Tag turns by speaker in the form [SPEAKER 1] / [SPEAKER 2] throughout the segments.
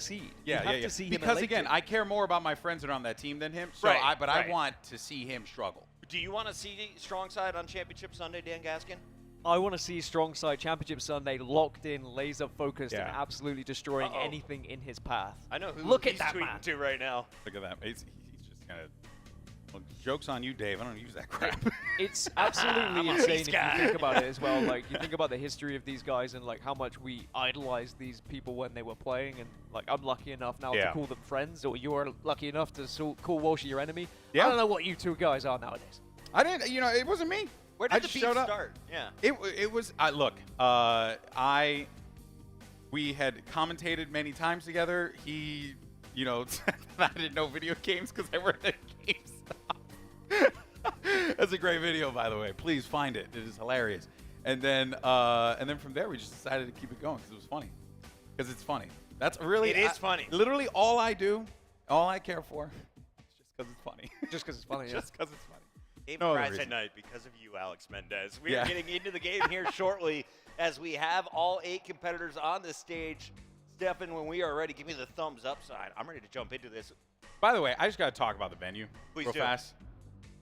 [SPEAKER 1] succeed.
[SPEAKER 2] Yeah,
[SPEAKER 1] you have to see him
[SPEAKER 2] because
[SPEAKER 1] elate
[SPEAKER 2] again,
[SPEAKER 1] it.
[SPEAKER 2] I care more about my friends that are on that team than him. So
[SPEAKER 3] Right,
[SPEAKER 2] I want to see him struggle.
[SPEAKER 3] Do you want to see Strong Side on Championship Sunday, Dan Gaskin?
[SPEAKER 1] I want to see Strong Side Championship Sunday locked in, laser focused, and absolutely destroying anything in his path.
[SPEAKER 3] I know who
[SPEAKER 1] Look
[SPEAKER 3] he's
[SPEAKER 1] at that
[SPEAKER 3] tweeting
[SPEAKER 1] man.
[SPEAKER 3] to right now.
[SPEAKER 2] Look at that. He's just kind of. Well, joke's on you, Dave. I don't use that crap.
[SPEAKER 1] It's absolutely
[SPEAKER 3] I'm a
[SPEAKER 1] insane
[SPEAKER 3] peace
[SPEAKER 1] if
[SPEAKER 3] guy.
[SPEAKER 1] you think about it as well. Like, you think about the history of these guys and, like, how much we idolized these people when they were playing. And, like, I'm lucky enough now to call them friends, or you're lucky enough to call Walshy your enemy. I don't know what you two guys are nowadays.
[SPEAKER 2] I didn't. You know, it wasn't me.
[SPEAKER 3] Where
[SPEAKER 2] I
[SPEAKER 3] did the
[SPEAKER 2] just
[SPEAKER 3] beef
[SPEAKER 2] showed up.
[SPEAKER 3] start? Yeah.
[SPEAKER 2] It was. Look. We had commentated many times together. He, you know, I didn't know video games because I worked at GameStop. That's a great video, by the way. Please find it. It is hilarious. And then from there, we just decided to keep it going because it was funny. Because it's funny. That's really.
[SPEAKER 3] It is funny.
[SPEAKER 2] Literally, all I do, all I care for, is just because it's funny.
[SPEAKER 1] Just because it's funny, yeah.
[SPEAKER 2] Just because it's funny.
[SPEAKER 3] David
[SPEAKER 2] No other
[SPEAKER 3] cries at
[SPEAKER 2] reason.
[SPEAKER 3] night because of you, Alex Mendez. We are getting into the game here shortly as we have all 8 competitors on the stage. Stefan, when we are ready, give me the thumbs up sign. I'm ready to jump into this.
[SPEAKER 2] By the way, I just got to talk about the venue real
[SPEAKER 3] do.
[SPEAKER 2] fast.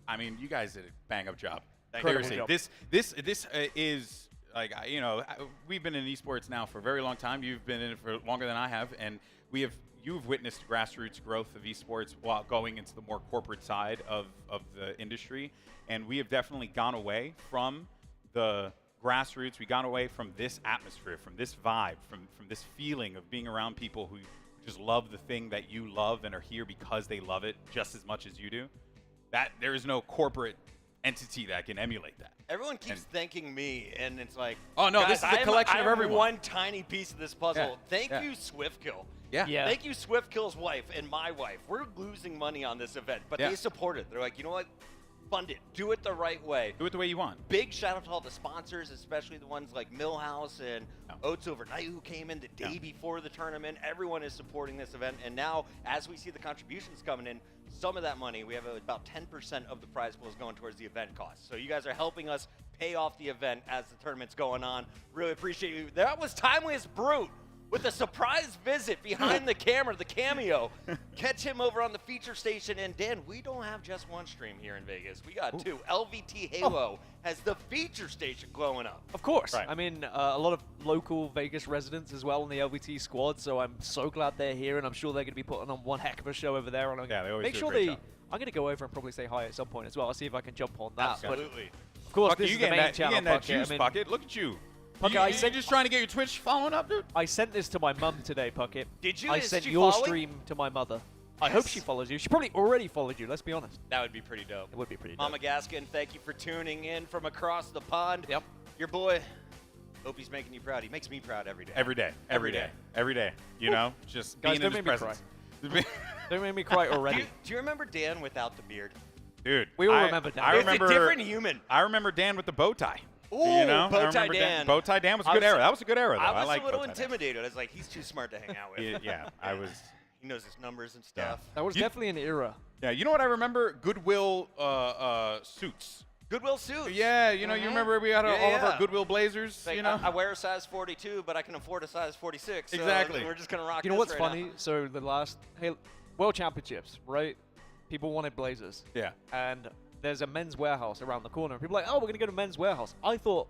[SPEAKER 2] I mean, you guys did a bang-up job.
[SPEAKER 3] Thank you.
[SPEAKER 2] Seriously, this is like, you know, we've been in esports now for a very long time. You've been in it for longer than I have, and you've witnessed grassroots growth of esports while going into the more corporate side of the industry, and we have definitely gone away from the grassroots. We've gone away from this atmosphere, from this vibe, from this feeling of being around people who just love the thing that you love and are here because they love it just as much as you do. That there is no corporate entity that can emulate that.
[SPEAKER 3] Everyone keeps thanking me, and it's like,
[SPEAKER 2] oh no,
[SPEAKER 3] guys,
[SPEAKER 2] this is a collection of everyone.
[SPEAKER 3] One tiny piece of this puzzle.
[SPEAKER 2] Yeah.
[SPEAKER 3] Thank
[SPEAKER 2] Yeah.
[SPEAKER 3] you, Swiftkill.
[SPEAKER 2] Yeah.
[SPEAKER 3] Thank you, SwiftKill's wife and my wife. We're losing money on this event, but they support it. They're like, you know what? Fund it. Do it the right way.
[SPEAKER 2] Do it the way you want.
[SPEAKER 3] Big shout out to all the sponsors, especially the ones like Millhouse and Oats Overnight who came in the day before the tournament. Everyone is supporting this event. And now, as we see the contributions coming in, some of that money, we have about 10% of the prize pool is going towards the event costs. So you guys are helping us pay off the event as the tournament's going on. Really appreciate you. That was Timeliest Brute with a surprise visit behind the camera, the cameo. Catch him over on the feature station. And Dan, we don't have just one stream here in Vegas. We got 2. LVT Halo has the feature station glowing up.
[SPEAKER 1] Of course.
[SPEAKER 2] Right.
[SPEAKER 1] I mean, a lot of local Vegas residents as well in the LVT squad, so I'm so glad they're here, and I'm sure they're going to be putting on one heck of a show over there. And
[SPEAKER 2] Yeah, they always
[SPEAKER 1] make
[SPEAKER 2] do a
[SPEAKER 1] sure
[SPEAKER 2] great
[SPEAKER 1] they.
[SPEAKER 2] job.
[SPEAKER 1] I'm going to go over and probably say hi at some point as well. I'll see if I can jump on that.
[SPEAKER 3] Absolutely.
[SPEAKER 1] But of course,
[SPEAKER 2] Bucket,
[SPEAKER 1] this
[SPEAKER 2] you
[SPEAKER 1] is the
[SPEAKER 2] getting
[SPEAKER 1] main
[SPEAKER 2] that,
[SPEAKER 1] channel.
[SPEAKER 2] you getting that
[SPEAKER 1] Bucket.
[SPEAKER 2] juice,
[SPEAKER 1] I mean,
[SPEAKER 2] Bucket. Look at you.
[SPEAKER 1] Pucket,
[SPEAKER 2] you
[SPEAKER 1] I
[SPEAKER 2] you're
[SPEAKER 1] sent-
[SPEAKER 2] just trying to get your Twitch following up, dude?
[SPEAKER 1] I sent this to my mum today, Pucket.
[SPEAKER 3] Did you?
[SPEAKER 1] I
[SPEAKER 3] Is
[SPEAKER 1] sent
[SPEAKER 3] she
[SPEAKER 1] your
[SPEAKER 3] following?
[SPEAKER 1] stream to my mother. I hope she follows you. She probably already followed you, let's be honest.
[SPEAKER 3] That would be pretty dope.
[SPEAKER 1] It would be pretty dope.
[SPEAKER 3] Mama Gaskin, thank you for tuning in from across the pond.
[SPEAKER 1] Yep.
[SPEAKER 3] Your boy, hope he's making you proud. He makes me proud every day.
[SPEAKER 2] Every day. Every day. Every day. You know, just
[SPEAKER 1] Guys,
[SPEAKER 2] being
[SPEAKER 1] don't
[SPEAKER 2] in his
[SPEAKER 1] make me
[SPEAKER 2] presence.
[SPEAKER 1] Don't make me cry already.
[SPEAKER 3] Do you remember Dan without the beard?
[SPEAKER 2] Dude,
[SPEAKER 1] We all remember Dan.
[SPEAKER 2] I
[SPEAKER 3] It's
[SPEAKER 2] remember,
[SPEAKER 3] a different human.
[SPEAKER 2] I remember Dan with the bow tie.
[SPEAKER 3] Ooh,
[SPEAKER 2] you know?
[SPEAKER 3] bow
[SPEAKER 2] I
[SPEAKER 3] tie
[SPEAKER 2] remember
[SPEAKER 3] Dan.
[SPEAKER 2] Bow tie Dan was a
[SPEAKER 3] I
[SPEAKER 2] good
[SPEAKER 3] was-
[SPEAKER 2] era. That was a good era, though.
[SPEAKER 3] I was
[SPEAKER 2] like
[SPEAKER 3] a little
[SPEAKER 2] bow tie Dan.
[SPEAKER 3] intimidated. I was like, he's too smart to hang out with.
[SPEAKER 2] Yeah, I was.
[SPEAKER 3] He knows his numbers and stuff.
[SPEAKER 1] That was
[SPEAKER 2] You-
[SPEAKER 1] definitely an era.
[SPEAKER 2] Yeah, you know what I remember? Goodwill suits.
[SPEAKER 3] Goodwill suits.
[SPEAKER 2] Yeah, you know, you remember we had all of our Goodwill blazers,
[SPEAKER 3] It's like,
[SPEAKER 2] you know?
[SPEAKER 3] I wear a size 42, but I can afford a size 46. So
[SPEAKER 2] Exactly.
[SPEAKER 3] We're just going to rock
[SPEAKER 1] You know
[SPEAKER 3] this
[SPEAKER 1] what's
[SPEAKER 3] right
[SPEAKER 1] funny?
[SPEAKER 3] now.
[SPEAKER 1] So the last World Championships, right? People wanted blazers.
[SPEAKER 2] Yeah.
[SPEAKER 1] And there's a Men's Warehouse around the corner. People are like, oh, we're going to go to Men's Warehouse. I thought,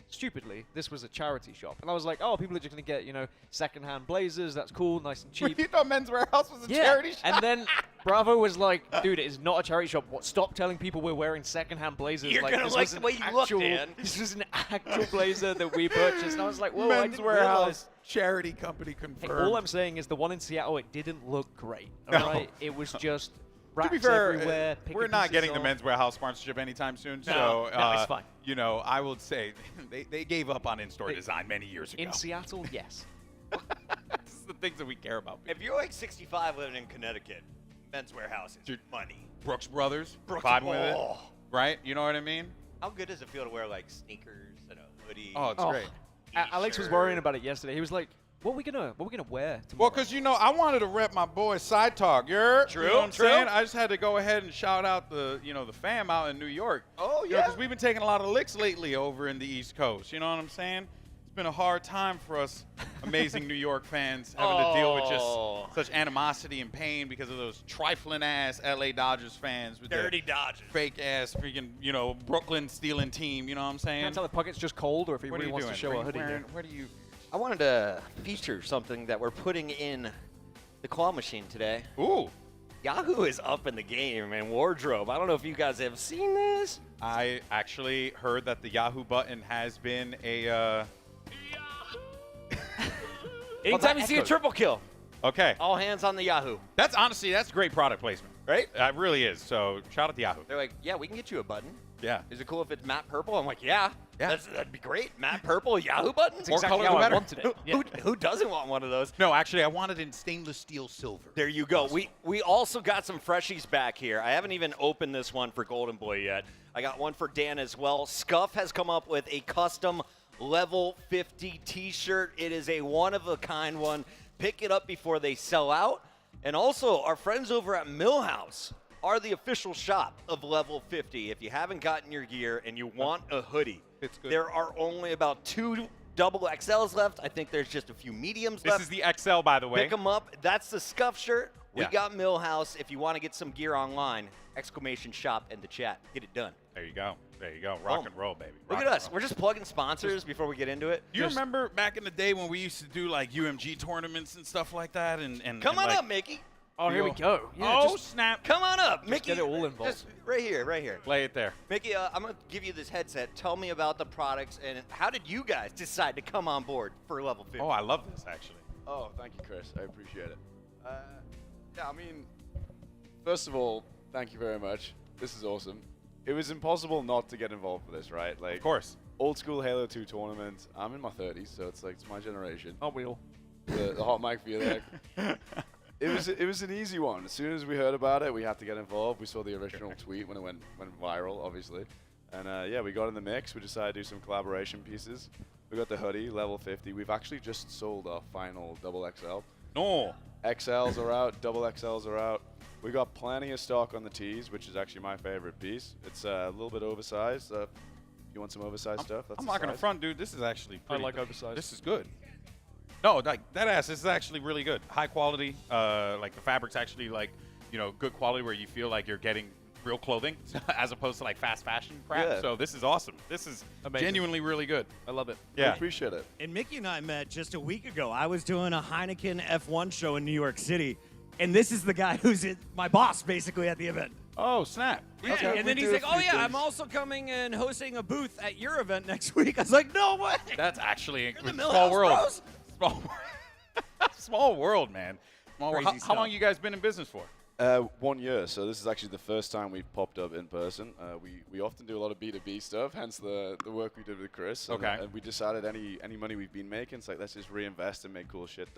[SPEAKER 1] stupidly, this was a charity shop. And I was like, oh, people are just going to get, you know, secondhand blazers. That's cool, nice and cheap.
[SPEAKER 2] You thought Men's Warehouse was a charity shop?
[SPEAKER 1] And then Bravo was like, dude, it is not a charity shop. What? Stop telling people we're wearing secondhand blazers.
[SPEAKER 3] You're gonna
[SPEAKER 1] this
[SPEAKER 3] like
[SPEAKER 1] was
[SPEAKER 3] the
[SPEAKER 1] an
[SPEAKER 3] way you look,
[SPEAKER 1] actual-
[SPEAKER 3] Dan.
[SPEAKER 1] This was an actual blazer that we purchased. And I was like, whoa, I
[SPEAKER 2] Men's
[SPEAKER 1] didn't
[SPEAKER 2] Warehouse
[SPEAKER 1] realize.
[SPEAKER 2] charity company
[SPEAKER 1] Hey,
[SPEAKER 2] confirmed.
[SPEAKER 1] all I'm saying is the one in Seattle, it didn't look great.
[SPEAKER 2] No.
[SPEAKER 1] All right? It was just
[SPEAKER 2] to
[SPEAKER 1] racks
[SPEAKER 2] be fair,
[SPEAKER 1] everywhere.
[SPEAKER 2] we're
[SPEAKER 1] picking
[SPEAKER 2] not
[SPEAKER 1] pieces
[SPEAKER 2] getting the
[SPEAKER 1] off.
[SPEAKER 2] Men's Warehouse sponsorship anytime soon.
[SPEAKER 1] No,
[SPEAKER 2] so,
[SPEAKER 1] no, it's fine.
[SPEAKER 2] You know, I would say they gave up on in-store design many years ago.
[SPEAKER 1] In Seattle, yes.
[SPEAKER 2] This is the things that we care about.
[SPEAKER 3] If you're like 65 living in Connecticut, Men's Warehouse is money.
[SPEAKER 2] Brooks Brothers,
[SPEAKER 3] Brooks-
[SPEAKER 2] vibing with it,
[SPEAKER 3] Oh.
[SPEAKER 2] right? You know what I mean?
[SPEAKER 3] How good does it feel to wear like sneakers and a hoodie?
[SPEAKER 2] Oh, it's great.
[SPEAKER 1] Alex was worrying about it yesterday. He was like, what are we gonna wear tomorrow?
[SPEAKER 2] Well, because, you know, I wanted to rep my boy Side Talk. You're
[SPEAKER 3] True,
[SPEAKER 2] you know what I'm
[SPEAKER 3] true.
[SPEAKER 2] saying? I just had to go ahead and shout out the, you know, the fam out in New York.
[SPEAKER 3] Oh,
[SPEAKER 2] You know, because we've been taking a lot of licks lately over in the East Coast. You know what I'm saying? It's been a hard time for us amazing New York fans having to deal with just such animosity and pain because of those trifling ass LA Dodgers fans with
[SPEAKER 3] Dirty
[SPEAKER 2] their
[SPEAKER 3] Dodgers.
[SPEAKER 2] fake ass freaking, you know, Brooklyn stealing team. You know what I'm saying?
[SPEAKER 1] Can't tell the pocket's just cold or if he
[SPEAKER 2] What are
[SPEAKER 1] really
[SPEAKER 2] you
[SPEAKER 1] wants
[SPEAKER 2] doing?
[SPEAKER 1] to show a hoodie. Here.
[SPEAKER 2] Where do you?
[SPEAKER 3] I wanted to feature something that we're putting in the claw machine today.
[SPEAKER 2] Ooh.
[SPEAKER 3] Yahoo is up in the game, man. Wardrobe. I don't know if you guys have seen this.
[SPEAKER 2] I actually heard that the Yahoo button has been a.
[SPEAKER 3] Anytime you see a triple kill,
[SPEAKER 2] Okay.
[SPEAKER 3] all hands on the Yahoo.
[SPEAKER 2] That's honestly, that's great product placement.
[SPEAKER 3] Right?
[SPEAKER 2] It really is. So shout out to Yahoo.
[SPEAKER 3] They're like, yeah, we can get you a button.
[SPEAKER 2] Yeah.
[SPEAKER 3] Is it cool if it's matte purple? I'm like, yeah.
[SPEAKER 2] Yeah.
[SPEAKER 3] That'd be great. Matte purple Yahoo buttons.
[SPEAKER 2] More
[SPEAKER 1] Exactly
[SPEAKER 2] color,
[SPEAKER 1] how
[SPEAKER 2] the
[SPEAKER 1] I
[SPEAKER 2] better.
[SPEAKER 1] wanted it. Yeah.
[SPEAKER 3] Who doesn't want one of those?
[SPEAKER 2] No, actually, I wanted in stainless steel silver.
[SPEAKER 3] There you go. We also got some freshies back here. I haven't even opened this one for Golden Boy yet. I got one for Dan as well. Scuff has come up with a custom level 50 t-shirt. It is a one-of-a-kind one. Pick it up before they sell out. And also, our friends over at Millhouse are the official shop of level 50. If you haven't gotten your gear and you want a hoodie,
[SPEAKER 2] It's good.
[SPEAKER 3] there are only about 2 double XLs left. I think there's just a few mediums
[SPEAKER 2] This
[SPEAKER 3] left.
[SPEAKER 2] is the XL, by the way.
[SPEAKER 3] Pick them up. That's the Scuff shirt. We
[SPEAKER 2] Yeah.
[SPEAKER 3] got Millhouse. If you want to get some gear online, exclamation shop in the chat. Get it done.
[SPEAKER 2] There you go. There you go. Rock
[SPEAKER 3] Boom.
[SPEAKER 2] and roll, baby.
[SPEAKER 3] Look
[SPEAKER 2] Rock
[SPEAKER 3] at
[SPEAKER 2] and
[SPEAKER 3] us.
[SPEAKER 2] roll.
[SPEAKER 3] We're just plugging sponsors before we get into it.
[SPEAKER 2] Do you remember back in the day when we used to do like UMG tournaments and stuff like that? And
[SPEAKER 3] Come
[SPEAKER 2] and,
[SPEAKER 3] on
[SPEAKER 2] like,
[SPEAKER 3] up, Mickey.
[SPEAKER 1] Oh, here we go. Yeah,
[SPEAKER 2] Oh,
[SPEAKER 1] just
[SPEAKER 2] snap.
[SPEAKER 3] Come on up, Mickey.
[SPEAKER 1] get it all involved.
[SPEAKER 3] Just right here, right here.
[SPEAKER 2] Play it there.
[SPEAKER 3] Mickey, I'm going to give you this headset. Tell me about the products and how did you guys decide to come on board for level 50?
[SPEAKER 2] Oh, I love this, actually.
[SPEAKER 4] Oh, thank you, Chris. I appreciate it. Yeah, I mean, first of all, thank you very much. This is awesome. It was impossible not to get involved with this, right? Like,
[SPEAKER 2] Of course.
[SPEAKER 4] old school Halo 2 tournament. I'm in my 30s, so it's like it's my generation.
[SPEAKER 1] aren't we all?
[SPEAKER 4] The hot mic for you there. It was an easy one. As soon as we heard about it, we had to get involved. We saw the original tweet when it went viral, obviously. And yeah, we got in the mix. We decided to do some collaboration pieces. We got the hoodie, level 50. We've actually just sold our final double XL.
[SPEAKER 2] No.
[SPEAKER 4] XLs are out, double XLs are out. We got plenty of stock on the tees, which is actually my favorite piece. It's a little bit oversized. If you want some oversized stuff, that's
[SPEAKER 2] I'm
[SPEAKER 4] the
[SPEAKER 2] not going to
[SPEAKER 4] size.
[SPEAKER 2] front, dude. This is actually
[SPEAKER 1] I
[SPEAKER 2] pretty
[SPEAKER 1] like
[SPEAKER 2] good.
[SPEAKER 1] oversized.
[SPEAKER 2] This is good. No, like that ass. This is actually really good. High quality. Like the fabric's actually like, you know, good quality where you feel like you're getting real clothing as opposed to like fast fashion crap.
[SPEAKER 4] Yeah.
[SPEAKER 2] So this is awesome. This is
[SPEAKER 1] Amazing.
[SPEAKER 2] genuinely really good.
[SPEAKER 1] I love it.
[SPEAKER 4] I
[SPEAKER 2] Yeah.
[SPEAKER 4] appreciate it.
[SPEAKER 5] And Mickey and I met just a week ago. I was doing a Heineken F1 show in New York City, and this is the guy who's my boss, basically, at the event.
[SPEAKER 2] Oh, snap.
[SPEAKER 5] Yeah,
[SPEAKER 4] Okay,
[SPEAKER 5] and
[SPEAKER 4] we
[SPEAKER 5] then he's
[SPEAKER 4] do a
[SPEAKER 5] like, "Oh
[SPEAKER 4] few
[SPEAKER 5] yeah, I'm
[SPEAKER 4] things.
[SPEAKER 5] also coming and hosting a booth at your event next week." I was like, "No way!"
[SPEAKER 2] That's actually a
[SPEAKER 5] the
[SPEAKER 2] small
[SPEAKER 5] Millhouse
[SPEAKER 2] world.
[SPEAKER 5] Bros?
[SPEAKER 2] Small world. Small world, man. Small world.
[SPEAKER 5] Crazy
[SPEAKER 2] How long
[SPEAKER 5] stuff.
[SPEAKER 2] you guys been in business for?
[SPEAKER 4] 1 year, so this is actually the first time we've popped up in person. We often do a lot of B2B stuff, hence the work we did with Chris. And,
[SPEAKER 2] Okay.
[SPEAKER 4] and we decided any money we've been making, it's like let's just reinvest and make cool shit.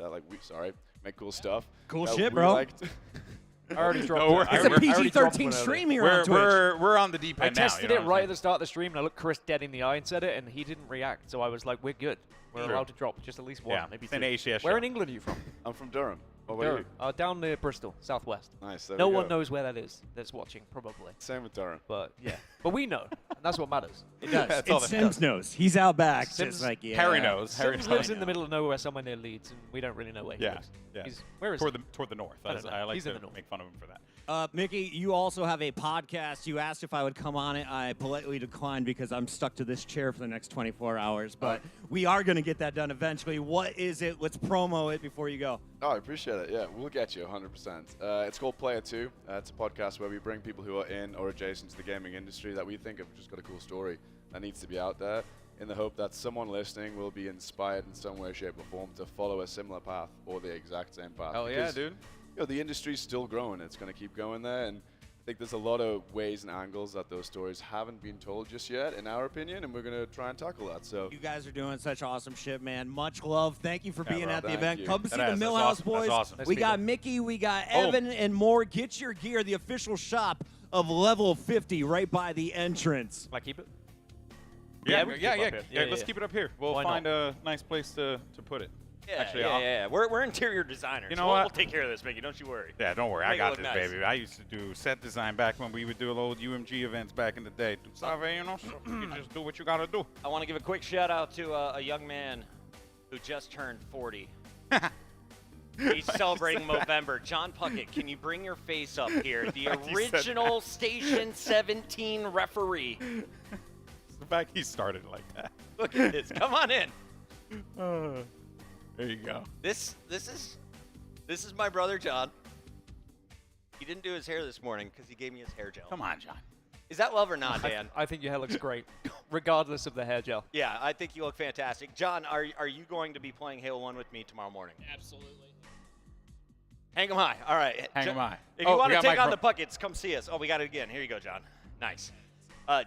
[SPEAKER 4] Make cool stuff.
[SPEAKER 5] Cool
[SPEAKER 4] that
[SPEAKER 5] shit,
[SPEAKER 4] we
[SPEAKER 5] bro.
[SPEAKER 4] liked.
[SPEAKER 1] I already dropped
[SPEAKER 2] No,
[SPEAKER 1] it.
[SPEAKER 2] we're-
[SPEAKER 5] It's a
[SPEAKER 2] I already
[SPEAKER 1] dropped
[SPEAKER 5] PG-13
[SPEAKER 1] one earlier.
[SPEAKER 5] stream here on Twitch.
[SPEAKER 2] We're on the deep
[SPEAKER 1] I
[SPEAKER 2] end now.
[SPEAKER 1] tested
[SPEAKER 2] you know
[SPEAKER 1] it
[SPEAKER 2] what I'm
[SPEAKER 1] right
[SPEAKER 2] saying?
[SPEAKER 1] at the start of the stream, and I looked Chris dead in the eye and said it, and he didn't react. So I was like, "We're good. We're
[SPEAKER 2] Sure.
[SPEAKER 1] allowed to drop just at least one,
[SPEAKER 2] Yeah,
[SPEAKER 1] maybe
[SPEAKER 2] it's an
[SPEAKER 1] two."
[SPEAKER 2] ACS
[SPEAKER 1] Where
[SPEAKER 2] show.
[SPEAKER 1] in England are you from?
[SPEAKER 4] I'm from Durham. What about
[SPEAKER 1] Durham.
[SPEAKER 4] you?
[SPEAKER 1] Down near Bristol, southwest.
[SPEAKER 4] Nice. There
[SPEAKER 1] No
[SPEAKER 4] we
[SPEAKER 1] one
[SPEAKER 4] go.
[SPEAKER 1] knows where that is. That's watching, probably.
[SPEAKER 4] Same with Durham.
[SPEAKER 1] But yeah, but we know, and that's what matters.
[SPEAKER 5] It does.
[SPEAKER 2] That's all
[SPEAKER 5] And
[SPEAKER 2] that
[SPEAKER 5] Sims knows. He's out back,
[SPEAKER 1] Sims-
[SPEAKER 5] just like, yeah.
[SPEAKER 2] Harry knows. Harry
[SPEAKER 1] Sims
[SPEAKER 2] knows.
[SPEAKER 1] lives in the middle of nowhere, somewhere near Leeds, and we don't really know where he
[SPEAKER 2] Yeah,
[SPEAKER 1] lives.
[SPEAKER 2] yeah.
[SPEAKER 1] Where is
[SPEAKER 2] Toward
[SPEAKER 1] he?
[SPEAKER 2] the north.
[SPEAKER 1] I don't know.
[SPEAKER 2] I like
[SPEAKER 1] He's
[SPEAKER 2] to
[SPEAKER 1] in the north.
[SPEAKER 2] make fun of him for that.
[SPEAKER 5] Mickey, you also have a podcast. You asked if I would come on it. I politely declined because I'm stuck to this chair for the next 24 hours. But we are going to get that done eventually. What is it? Let's promo it before you go.
[SPEAKER 4] Oh, I appreciate it. Yeah, we'll get you 100%. It's called Player 2. It's a podcast where we bring people who are in or adjacent to the gaming industry that we think have just got a cool story that needs to be out there, in the hope that someone listening will be inspired in some way, shape, or form to follow a similar path or the exact same path.
[SPEAKER 2] Hell yeah,
[SPEAKER 4] Because,
[SPEAKER 2] dude.
[SPEAKER 4] You know, the industry's still growing. It's going to keep going there, and I think there's a lot of ways and angles that those stories haven't been told just yet, in our opinion, and we're going to try and tackle that. So
[SPEAKER 5] You guys are doing such awesome shit, man. Much love. Thank you for
[SPEAKER 2] Yeah,
[SPEAKER 5] being
[SPEAKER 2] bro.
[SPEAKER 5] at the
[SPEAKER 4] Thank
[SPEAKER 5] event.
[SPEAKER 4] you.
[SPEAKER 5] Come see the
[SPEAKER 2] That's
[SPEAKER 5] Millhouse
[SPEAKER 2] awesome.
[SPEAKER 5] boys.
[SPEAKER 2] That's awesome.
[SPEAKER 1] Nice
[SPEAKER 5] We
[SPEAKER 1] to meet
[SPEAKER 5] got
[SPEAKER 1] you.
[SPEAKER 5] Mickey, we got
[SPEAKER 2] Oh.
[SPEAKER 5] Evan, and more. Get your gear, the official shop of level 50 right by the entrance.
[SPEAKER 1] Can I keep it?
[SPEAKER 2] Yeah,
[SPEAKER 1] we can
[SPEAKER 2] yeah,
[SPEAKER 1] keep it
[SPEAKER 2] yeah.
[SPEAKER 1] up here.
[SPEAKER 2] Yeah,
[SPEAKER 1] Yeah,
[SPEAKER 2] let's
[SPEAKER 1] yeah.
[SPEAKER 2] keep it up here. We'll
[SPEAKER 1] Why
[SPEAKER 2] find
[SPEAKER 1] not?
[SPEAKER 2] a nice place to put it.
[SPEAKER 3] Yeah,
[SPEAKER 2] Actually,
[SPEAKER 3] yeah. We're interior designers.
[SPEAKER 2] You know
[SPEAKER 3] we'll,
[SPEAKER 2] what?
[SPEAKER 3] We'll take care of this, Mickey. Don't you worry.
[SPEAKER 2] Yeah, don't worry. I
[SPEAKER 3] Make it
[SPEAKER 2] got
[SPEAKER 3] look
[SPEAKER 2] this,
[SPEAKER 3] nice.
[SPEAKER 2] baby. I used to do set design back when we would do old UMG events back in the day. Tu sabe, you know? So you just do what you got to do.
[SPEAKER 3] I want to give a quick shout out to a young man who just turned 40. He's celebrating Movember. John Puckett, can you bring your face up here? The original Station 17 referee.
[SPEAKER 2] It's the fact he started like that.
[SPEAKER 3] Look at this. Come on in.
[SPEAKER 2] There you go.
[SPEAKER 3] This is my brother John. He didn't do his hair this morning because he gave me his hair gel.
[SPEAKER 2] Come on, John.
[SPEAKER 3] Is that love or not, Dan?
[SPEAKER 1] I think your hair looks great, regardless of the hair gel.
[SPEAKER 3] Yeah, I think you look fantastic. John, are you going to be playing Halo 1 with me tomorrow morning?
[SPEAKER 6] Absolutely.
[SPEAKER 3] Hang 'em high. All right.
[SPEAKER 2] Hang 'em high.
[SPEAKER 3] If you want
[SPEAKER 2] we
[SPEAKER 3] to
[SPEAKER 2] got
[SPEAKER 3] take on the Puckets, come see us. Oh, we got it again. Here you go, John. Nice.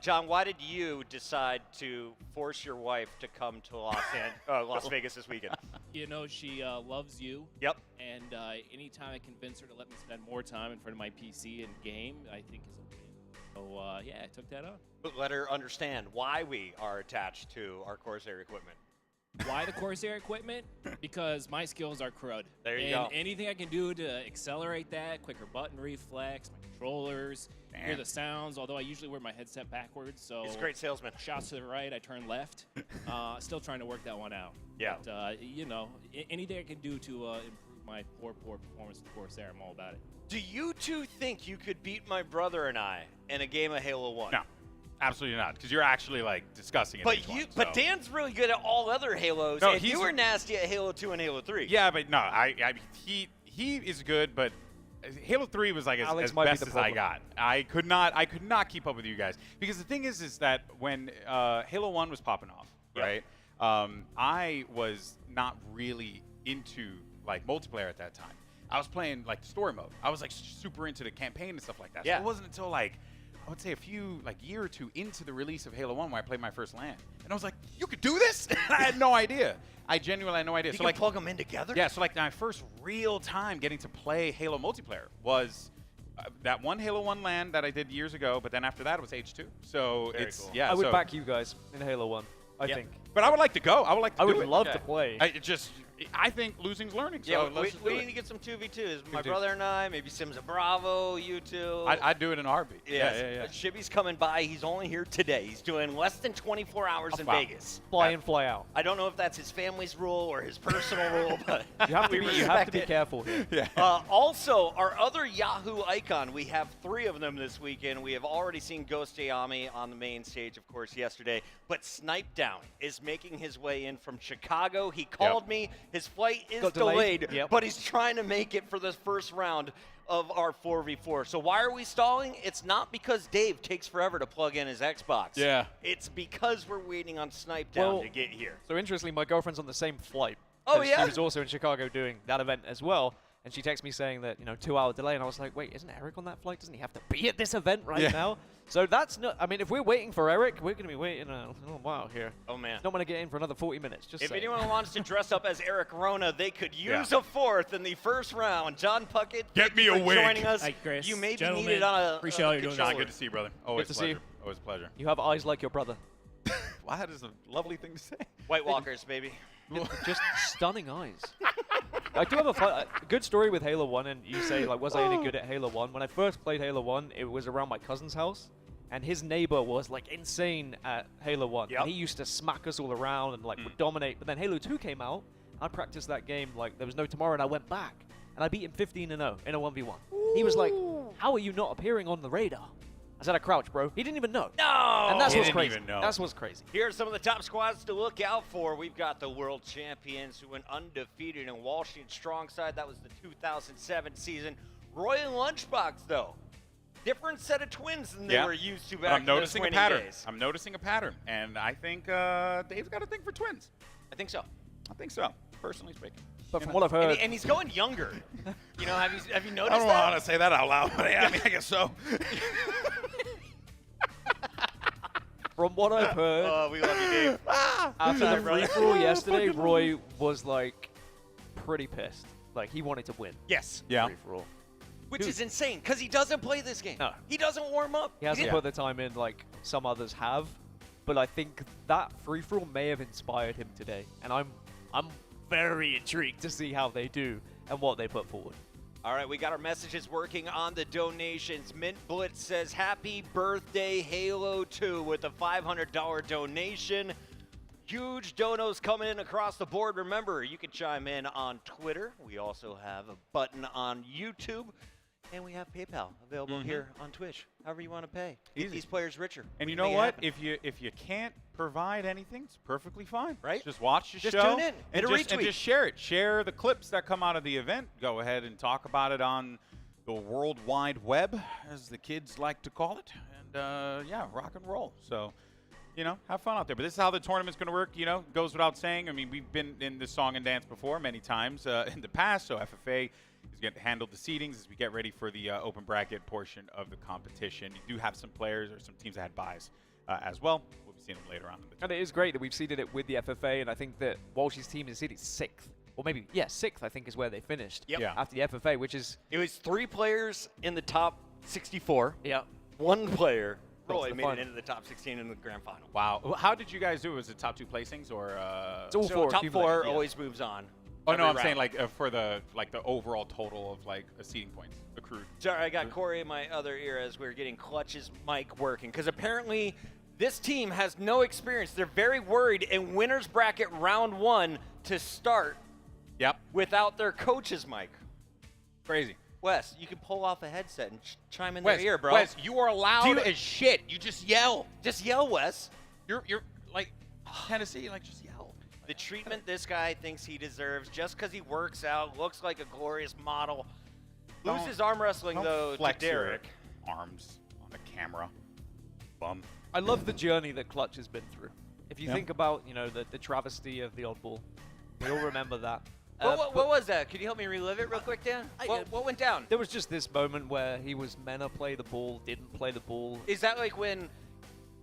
[SPEAKER 3] John, why did you decide to force your wife to come to Las Vegas this weekend?
[SPEAKER 6] You know, she loves you.
[SPEAKER 3] Yep.
[SPEAKER 6] And anytime I convince her to let me spend more time in front of my PC and game, I think is a win. So, yeah, I took that on.
[SPEAKER 3] But let her understand why we are attached to our Corsair equipment.
[SPEAKER 6] Why the Corsair equipment? Because my skills are crud.
[SPEAKER 3] There you
[SPEAKER 6] and
[SPEAKER 3] go.
[SPEAKER 6] anything I can do to accelerate that, quicker button reflex, my controllers, hear the sounds, although I usually wear my headset backwards. So
[SPEAKER 3] He's a great salesman.
[SPEAKER 6] shots to the right, I turn left. Still trying to work that one out.
[SPEAKER 3] Yeah.
[SPEAKER 6] But, you know, anything I can do to improve my poor performance with Corsair, I'm all about it.
[SPEAKER 3] Do you two think you could beat my brother and I in a game of Halo 1?
[SPEAKER 2] No, absolutely not. Because you're actually like discussing it.
[SPEAKER 3] But Dan's really good at all other Halos.
[SPEAKER 2] No,
[SPEAKER 3] and you were nasty at Halo 2 and Halo 3.
[SPEAKER 2] Yeah, but no, he is good, but Halo 3 was like as best as I got. I could not keep up with you guys because the thing is that when Halo 1 was popping off, right? I was not really into like multiplayer at that time. I was playing like the story mode. I was like super into the campaign and stuff like that.
[SPEAKER 3] Yeah.
[SPEAKER 2] So it wasn't until like I would say a few like year or two into the release of Halo 1 where I played my first LAN. And I was like, you could do this? I had no idea. I genuinely had no idea.
[SPEAKER 3] You
[SPEAKER 2] so
[SPEAKER 3] can
[SPEAKER 2] like
[SPEAKER 3] plug them in together?
[SPEAKER 2] Yeah, so like my first real time getting to play Halo multiplayer was that one Halo 1 LAN that I did years ago, but then after that it was H2. So
[SPEAKER 3] Very
[SPEAKER 2] it's
[SPEAKER 3] cool.
[SPEAKER 2] yeah.
[SPEAKER 1] I would back you guys in Halo 1, I think.
[SPEAKER 2] But I would like to go. I would like to
[SPEAKER 1] I
[SPEAKER 2] do
[SPEAKER 1] would
[SPEAKER 2] it.
[SPEAKER 1] love to play.
[SPEAKER 2] I think losing's learning. So
[SPEAKER 3] Yeah,
[SPEAKER 2] let's just do
[SPEAKER 3] we
[SPEAKER 2] it.
[SPEAKER 3] need to get some 2v2s. My
[SPEAKER 2] 2v2s.
[SPEAKER 3] brother and I, maybe Sims of Bravo, you two.
[SPEAKER 2] I'd do it in a heartbeat. Yeah.
[SPEAKER 3] Shibby's coming by. He's only here today. He's doing less than 24 hours in
[SPEAKER 2] wow.
[SPEAKER 3] Vegas.
[SPEAKER 1] Fly in, fly out.
[SPEAKER 3] I don't know if that's his family's rule or his personal rule, but
[SPEAKER 1] You have to
[SPEAKER 3] we
[SPEAKER 1] be, you have to
[SPEAKER 3] respect
[SPEAKER 1] be
[SPEAKER 3] it.
[SPEAKER 1] careful here.
[SPEAKER 2] Yeah.
[SPEAKER 3] Also, our other Yahoo icon, we have 3 of them this weekend. We have already seen Ghost Ayami on the main stage, of course, yesterday. But Snipedown is making his way in from Chicago. He called me. His flight is
[SPEAKER 1] Got delayed.
[SPEAKER 3] delayed, but he's trying to make it for the first round of our 4v4. So why are we stalling? It's not because Dave takes forever to plug in his Xbox.
[SPEAKER 2] Yeah.
[SPEAKER 3] It's because we're waiting on Snipedown to get here.
[SPEAKER 1] So interestingly, my girlfriend's on the same flight.
[SPEAKER 3] Oh,
[SPEAKER 1] 'cause
[SPEAKER 3] yeah?
[SPEAKER 1] She was also in Chicago doing that event as well. And she texted me saying that, 2-hour delay. And I was like, wait, isn't Eric on that flight? Doesn't he have to be at this event right now? So that's not, I mean, if we're waiting for Eric, we're going to be waiting a little while here.
[SPEAKER 3] Oh, man.
[SPEAKER 1] Not going to get in for another 40 minutes. Just
[SPEAKER 3] If
[SPEAKER 1] saying.
[SPEAKER 3] anyone wants to dress up as Eric Rona, they could use a 4th in the first round. John Puckett,
[SPEAKER 2] Get me
[SPEAKER 3] thank
[SPEAKER 2] a
[SPEAKER 3] you for
[SPEAKER 2] wig.
[SPEAKER 3] joining us.
[SPEAKER 6] Hi, Chris.
[SPEAKER 3] You may be
[SPEAKER 6] Gentlemen,
[SPEAKER 3] needed on a
[SPEAKER 6] appreciate all you're doing.
[SPEAKER 2] John, good to see you, brother. Always
[SPEAKER 1] to
[SPEAKER 2] a
[SPEAKER 1] see you.
[SPEAKER 2] pleasure. Always a pleasure.
[SPEAKER 1] You have eyes like your brother.
[SPEAKER 2] Wow, that is a lovely thing to say.
[SPEAKER 3] White Walkers, baby.
[SPEAKER 1] Just stunning eyes. I do have a good story with Halo 1, and you say, like, was I any good at Halo 1? When I first played Halo 1, it was around my cousin's house, and his neighbor was, like, insane at Halo 1.
[SPEAKER 3] Yep.
[SPEAKER 1] And he used to smack us all around and, like, would dominate. But then Halo 2 came out, I practiced that game like there was no tomorrow, and I went back, and I beat him 15-0 in a 1v1. He was like, how are you not appearing on the radar? I said, I crouch, bro. He didn't even know.
[SPEAKER 3] No!
[SPEAKER 1] And that's
[SPEAKER 2] He
[SPEAKER 1] what's
[SPEAKER 2] didn't
[SPEAKER 1] crazy.
[SPEAKER 2] even know.
[SPEAKER 1] That's what's crazy.
[SPEAKER 3] Here are some of the top squads to look out for. We've got the world champions who went undefeated in Washington Strong Side. That was the 2007 season. Roy and Lunchbox, though. Different set of twins than they were used to back
[SPEAKER 2] I'm
[SPEAKER 3] in those
[SPEAKER 2] noticing a
[SPEAKER 3] winning
[SPEAKER 2] pattern.
[SPEAKER 3] days.
[SPEAKER 2] I'm noticing a pattern, and I think Dave's got a thing for twins.
[SPEAKER 3] I think so.
[SPEAKER 2] I think so, personally speaking.
[SPEAKER 1] But from what I've heard,
[SPEAKER 3] And he's going younger. Have you
[SPEAKER 2] I
[SPEAKER 3] noticed
[SPEAKER 2] don't
[SPEAKER 3] that?
[SPEAKER 2] want to say that out loud, but yeah, I mean, I guess so.
[SPEAKER 1] from what I've heard,
[SPEAKER 3] Oh, we love you, Dave.
[SPEAKER 1] after
[SPEAKER 3] Sorry,
[SPEAKER 1] the
[SPEAKER 3] brother.
[SPEAKER 1] free-for-all yesterday, Roy was, like, pretty pissed. Like, he wanted to win.
[SPEAKER 3] Yes.
[SPEAKER 2] Yeah.
[SPEAKER 1] Free-for-all.
[SPEAKER 3] Which
[SPEAKER 1] Dude.
[SPEAKER 3] is insane, because he doesn't play this game.
[SPEAKER 1] No.
[SPEAKER 3] He doesn't warm up.
[SPEAKER 1] He hasn't
[SPEAKER 2] Yeah.
[SPEAKER 1] put the time in like some others have, but I think that free-for-all may have inspired him today, and I'm very intrigued to see how they do and what they put forward.
[SPEAKER 3] All right, we got our messages working on the donations. Mint Blitz says, happy birthday, Halo 2, with a $500 donation. Huge donos coming in across the board. Remember, you can chime in on Twitter. We also have a button on YouTube. And we have PayPal available here on Twitch. However you want to pay. Get these players richer.
[SPEAKER 2] And you know what? If you can't provide anything, it's perfectly fine.
[SPEAKER 3] Right?
[SPEAKER 2] Just watch the
[SPEAKER 3] Just
[SPEAKER 2] show.
[SPEAKER 3] tune in.
[SPEAKER 2] And
[SPEAKER 3] Hit a retweet.
[SPEAKER 2] just share it. Share the clips that come out of the event. Go ahead and talk about it on the World Wide Web, as the kids like to call it. And, yeah, rock and roll. So, you know, have fun out there. But this is how the tournament's going to work, you know. Goes without saying. I mean, we've been in this song and dance before many times in the past, so FFA is going to handle the seedings as we get ready for the open bracket portion of the competition. You do have some players or some teams that had buys as well. We'll be seeing them later on.
[SPEAKER 1] And it is great that we've seeded it with the FFA, and I think that Walsh's team is seeded 6th. Or maybe, yeah, 6th, I think, is where they finished.
[SPEAKER 3] Yep.
[SPEAKER 2] Yeah.
[SPEAKER 1] After the FFA, which is...
[SPEAKER 3] It was 3 players in the top 64.
[SPEAKER 1] Yeah.
[SPEAKER 3] 1 player
[SPEAKER 1] That's
[SPEAKER 3] really
[SPEAKER 1] the
[SPEAKER 3] made
[SPEAKER 1] fun.
[SPEAKER 3] it into the top 16 in the grand final.
[SPEAKER 2] Wow. How did you guys do? Was it top 2 placings or?
[SPEAKER 1] It's all
[SPEAKER 3] So
[SPEAKER 1] 4
[SPEAKER 3] top 4
[SPEAKER 1] accumulated, yeah.
[SPEAKER 3] always moves on.
[SPEAKER 2] Oh no,
[SPEAKER 3] every
[SPEAKER 2] I'm saying
[SPEAKER 3] round.
[SPEAKER 2] like for the overall total of like seeding points accrued.
[SPEAKER 3] Sorry, I got Corey in my other ear as we're getting Clutch's mic working, because apparently this team has no experience. They're very worried in winner's bracket round 1 to start
[SPEAKER 2] Yep.
[SPEAKER 3] without their coach's mic.
[SPEAKER 2] Crazy.
[SPEAKER 3] Wes, you can pull off a headset and chime in
[SPEAKER 2] Wes,
[SPEAKER 3] their ear, bro.
[SPEAKER 2] Wes, you are loud
[SPEAKER 3] Do you-
[SPEAKER 2] as shit. You just yell.
[SPEAKER 3] Just yell, Wes.
[SPEAKER 2] You're like Tennessee, like just yell.
[SPEAKER 3] The treatment this guy thinks he deserves just because he works out, looks like a glorious model. Loses arm wrestling,
[SPEAKER 2] Don't
[SPEAKER 3] though, to
[SPEAKER 2] flex your
[SPEAKER 3] Derek.
[SPEAKER 2] arms on the camera. Bum.
[SPEAKER 1] I love the journey that Clutch has been through. If you
[SPEAKER 2] Yeah.
[SPEAKER 1] think about, you know, the travesty of the oddball, we all remember that.
[SPEAKER 3] What was that? Could you help me relive it real quick, Dan? What went down?
[SPEAKER 1] There was just this moment where he was meant to play the ball, didn't play the ball.
[SPEAKER 3] Is that like when,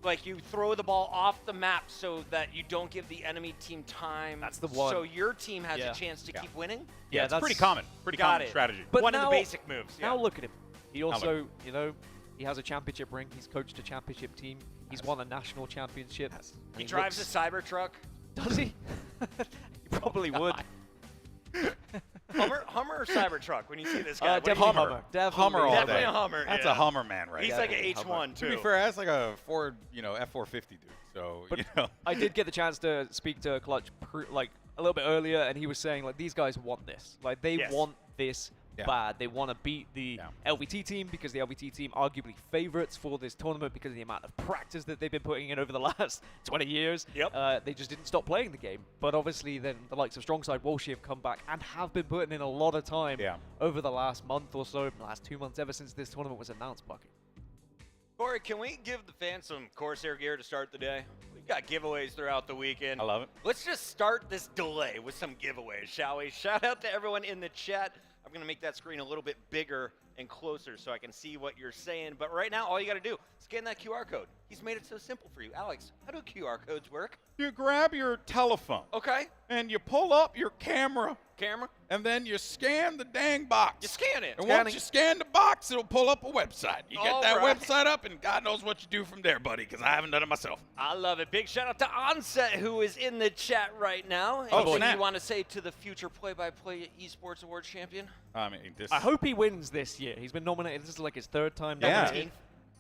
[SPEAKER 3] like, you throw the ball off the map so that you don't give the enemy team time?
[SPEAKER 1] That's the one.
[SPEAKER 3] So your team has
[SPEAKER 1] Yeah.
[SPEAKER 3] a chance to
[SPEAKER 2] Yeah.
[SPEAKER 3] keep winning?
[SPEAKER 1] Yeah,
[SPEAKER 2] It's
[SPEAKER 1] that's
[SPEAKER 2] pretty common. Pretty
[SPEAKER 3] Got
[SPEAKER 2] common
[SPEAKER 3] it.
[SPEAKER 2] strategy.
[SPEAKER 1] But
[SPEAKER 3] One of
[SPEAKER 1] now-
[SPEAKER 3] the basic moves.
[SPEAKER 1] Now
[SPEAKER 3] yeah.
[SPEAKER 1] look at him. He
[SPEAKER 2] look.
[SPEAKER 1] also, you know, he has a championship ring. He's coached a championship team. He's won a national championship. and
[SPEAKER 3] He drives
[SPEAKER 1] looks-
[SPEAKER 3] a Cybertruck.
[SPEAKER 1] Does he? He probably would.
[SPEAKER 3] Hummer or Cybertruck when you see this guy? What do you-
[SPEAKER 1] Definitely
[SPEAKER 2] Hummer.
[SPEAKER 1] Hummer. Definitely
[SPEAKER 2] Hummer all
[SPEAKER 3] Definitely
[SPEAKER 2] day.
[SPEAKER 3] a Hummer.
[SPEAKER 2] That's
[SPEAKER 3] yeah.
[SPEAKER 2] a Hummer man, right?
[SPEAKER 3] He's
[SPEAKER 2] there.
[SPEAKER 3] like an
[SPEAKER 1] Definitely a
[SPEAKER 3] H1,
[SPEAKER 2] To
[SPEAKER 3] too.
[SPEAKER 2] be fair, that's like a Ford, F450 dude. So
[SPEAKER 1] But
[SPEAKER 2] you know.
[SPEAKER 1] I did get the chance to speak to Clutch like a little bit earlier, and he was saying like these guys want this. Like they
[SPEAKER 3] Yes.
[SPEAKER 1] want this
[SPEAKER 2] Yeah.
[SPEAKER 1] bad. They want to beat the
[SPEAKER 2] Yeah.
[SPEAKER 1] LVT team because the LVT team arguably favorites for this tournament because of the amount of practice that they've been putting in over the last 20 years.
[SPEAKER 3] Yep.
[SPEAKER 1] They just didn't stop playing the game. But obviously then the likes of Strongside Walshy have come back and have been putting in a lot of time
[SPEAKER 2] Yeah.
[SPEAKER 1] over the last month or so, the last 2 months ever since this tournament was announced, Bucky.
[SPEAKER 3] Corey, can we give the fans some Corsair gear to start the day? We've got giveaways throughout the weekend.
[SPEAKER 2] I love it.
[SPEAKER 3] Let's just start this delay with some giveaways, shall we? Shout out to everyone in the chat. I'm going to make that screen a little bit bigger and closer so I can see what you're saying. But right now, all you got to do, scan that QR code. He's made it so simple for you. Alex, how do QR codes work?
[SPEAKER 2] You grab your telephone
[SPEAKER 3] Okay.
[SPEAKER 2] and you pull up your camera
[SPEAKER 3] Camera,
[SPEAKER 2] and then you scan the dang box.
[SPEAKER 3] you scan it.
[SPEAKER 2] And once you scan the box, it'll pull up a website. You get
[SPEAKER 3] All
[SPEAKER 2] that
[SPEAKER 3] right.
[SPEAKER 2] website up, and God knows what you do from there, buddy, because I haven't done it myself.
[SPEAKER 3] I love it. Big shout out to Onset, who is in the chat right now.
[SPEAKER 2] Oh,
[SPEAKER 3] Anything
[SPEAKER 2] snap.
[SPEAKER 3] you want to say to the future play-by-play esports awards champion?
[SPEAKER 2] I mean, this.
[SPEAKER 1] I hope he wins this year. He's been nominated. This is like his 3rd time.
[SPEAKER 2] Yeah.
[SPEAKER 1] nominated.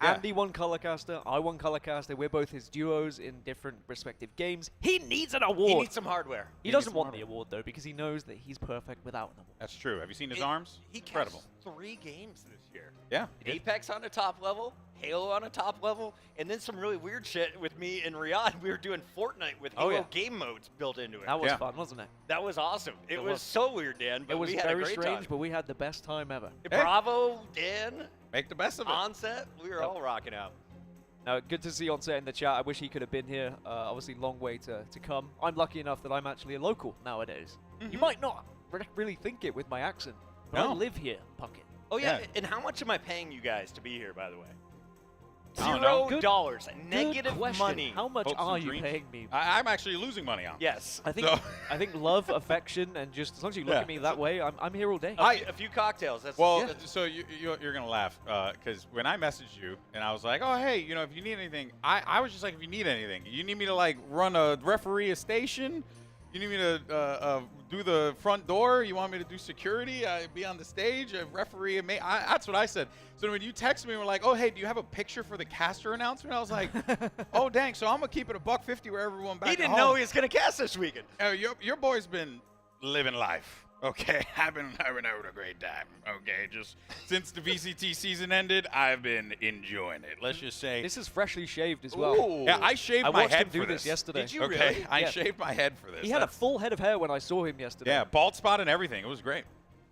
[SPEAKER 2] Yeah.
[SPEAKER 1] Andy won Colorcaster. I won Colorcaster. We're both his duos in different respective games. He needs an award.
[SPEAKER 3] He needs some hardware.
[SPEAKER 1] He doesn't want the award, though, because he knows that he's perfect without an award.
[SPEAKER 2] That's true. Have you seen his
[SPEAKER 3] It-
[SPEAKER 2] arms?
[SPEAKER 3] He
[SPEAKER 2] Incredible.
[SPEAKER 3] cast 3 games this year.
[SPEAKER 2] Yeah.
[SPEAKER 3] Apex on a top level, Halo on a top level, and then some really weird shit with me and Riyadh. We were doing Fortnite with Halo game modes built into it.
[SPEAKER 1] That was
[SPEAKER 2] Yeah.
[SPEAKER 1] fun, wasn't it?
[SPEAKER 3] That was awesome. It
[SPEAKER 1] It
[SPEAKER 3] was
[SPEAKER 1] was.
[SPEAKER 3] so weird, Dan, but
[SPEAKER 1] It was
[SPEAKER 3] we had
[SPEAKER 1] very
[SPEAKER 3] a great
[SPEAKER 1] strange,
[SPEAKER 3] time.
[SPEAKER 1] but we had the best time ever.
[SPEAKER 3] Bravo, Dan,
[SPEAKER 2] Make the best of it.
[SPEAKER 3] Onset, we were all rocking out.
[SPEAKER 1] Now, good to see Onset in the chat. I wish he could have been here. Obviously, long way to come. I'm lucky enough that I'm actually a local nowadays. You might not really think it with my accent, but I
[SPEAKER 2] No.
[SPEAKER 1] live here, Puckett.
[SPEAKER 3] Oh, yeah,
[SPEAKER 2] Yeah.
[SPEAKER 3] and how much am I paying you guys to be here, by the way?
[SPEAKER 2] I don't know.
[SPEAKER 3] $0.
[SPEAKER 1] Good
[SPEAKER 3] Negative
[SPEAKER 1] question.
[SPEAKER 3] money.
[SPEAKER 1] How much
[SPEAKER 2] Hopes
[SPEAKER 1] are
[SPEAKER 2] and
[SPEAKER 1] you
[SPEAKER 2] dreams.
[SPEAKER 1] paying me?
[SPEAKER 2] I'm actually losing money on.
[SPEAKER 3] Yes.
[SPEAKER 1] I think
[SPEAKER 2] So-
[SPEAKER 1] I think love, affection, and just as long as you look
[SPEAKER 2] Yeah.
[SPEAKER 1] at me that way, I'm here all day.
[SPEAKER 3] A few cocktails. That's
[SPEAKER 2] Well,
[SPEAKER 3] yeah.
[SPEAKER 2] so you're going to laugh because when I messaged you and I was like, oh, hey, if you need anything, I was just like, if you need anything, you need me to like run a referee a station, You need me to do the front door? You want me to do security? Be on the stage? A referee? That's what I said. So when you text me and were like, oh, hey, do you have a picture for the caster announcement? I was like, oh, dang. So I'm going to keep it a $150 where everyone back
[SPEAKER 3] He didn't know he was going to cast this weekend.
[SPEAKER 2] Your boy's been living life. Okay, I've been having a great time. Okay, just since the VCT season ended, I've been enjoying it. Let's just say
[SPEAKER 1] This is freshly shaved as well.
[SPEAKER 3] Ooh.
[SPEAKER 2] yeah, I shaved
[SPEAKER 1] I
[SPEAKER 2] my
[SPEAKER 1] watched
[SPEAKER 2] head
[SPEAKER 1] him do
[SPEAKER 2] for
[SPEAKER 1] this yesterday.
[SPEAKER 3] Did you
[SPEAKER 2] okay,
[SPEAKER 3] really?
[SPEAKER 2] I
[SPEAKER 1] Yeah.
[SPEAKER 2] shaved my head for this.
[SPEAKER 1] He had a full head of hair when I saw him yesterday.
[SPEAKER 2] yeah, bald spot and everything. It was great.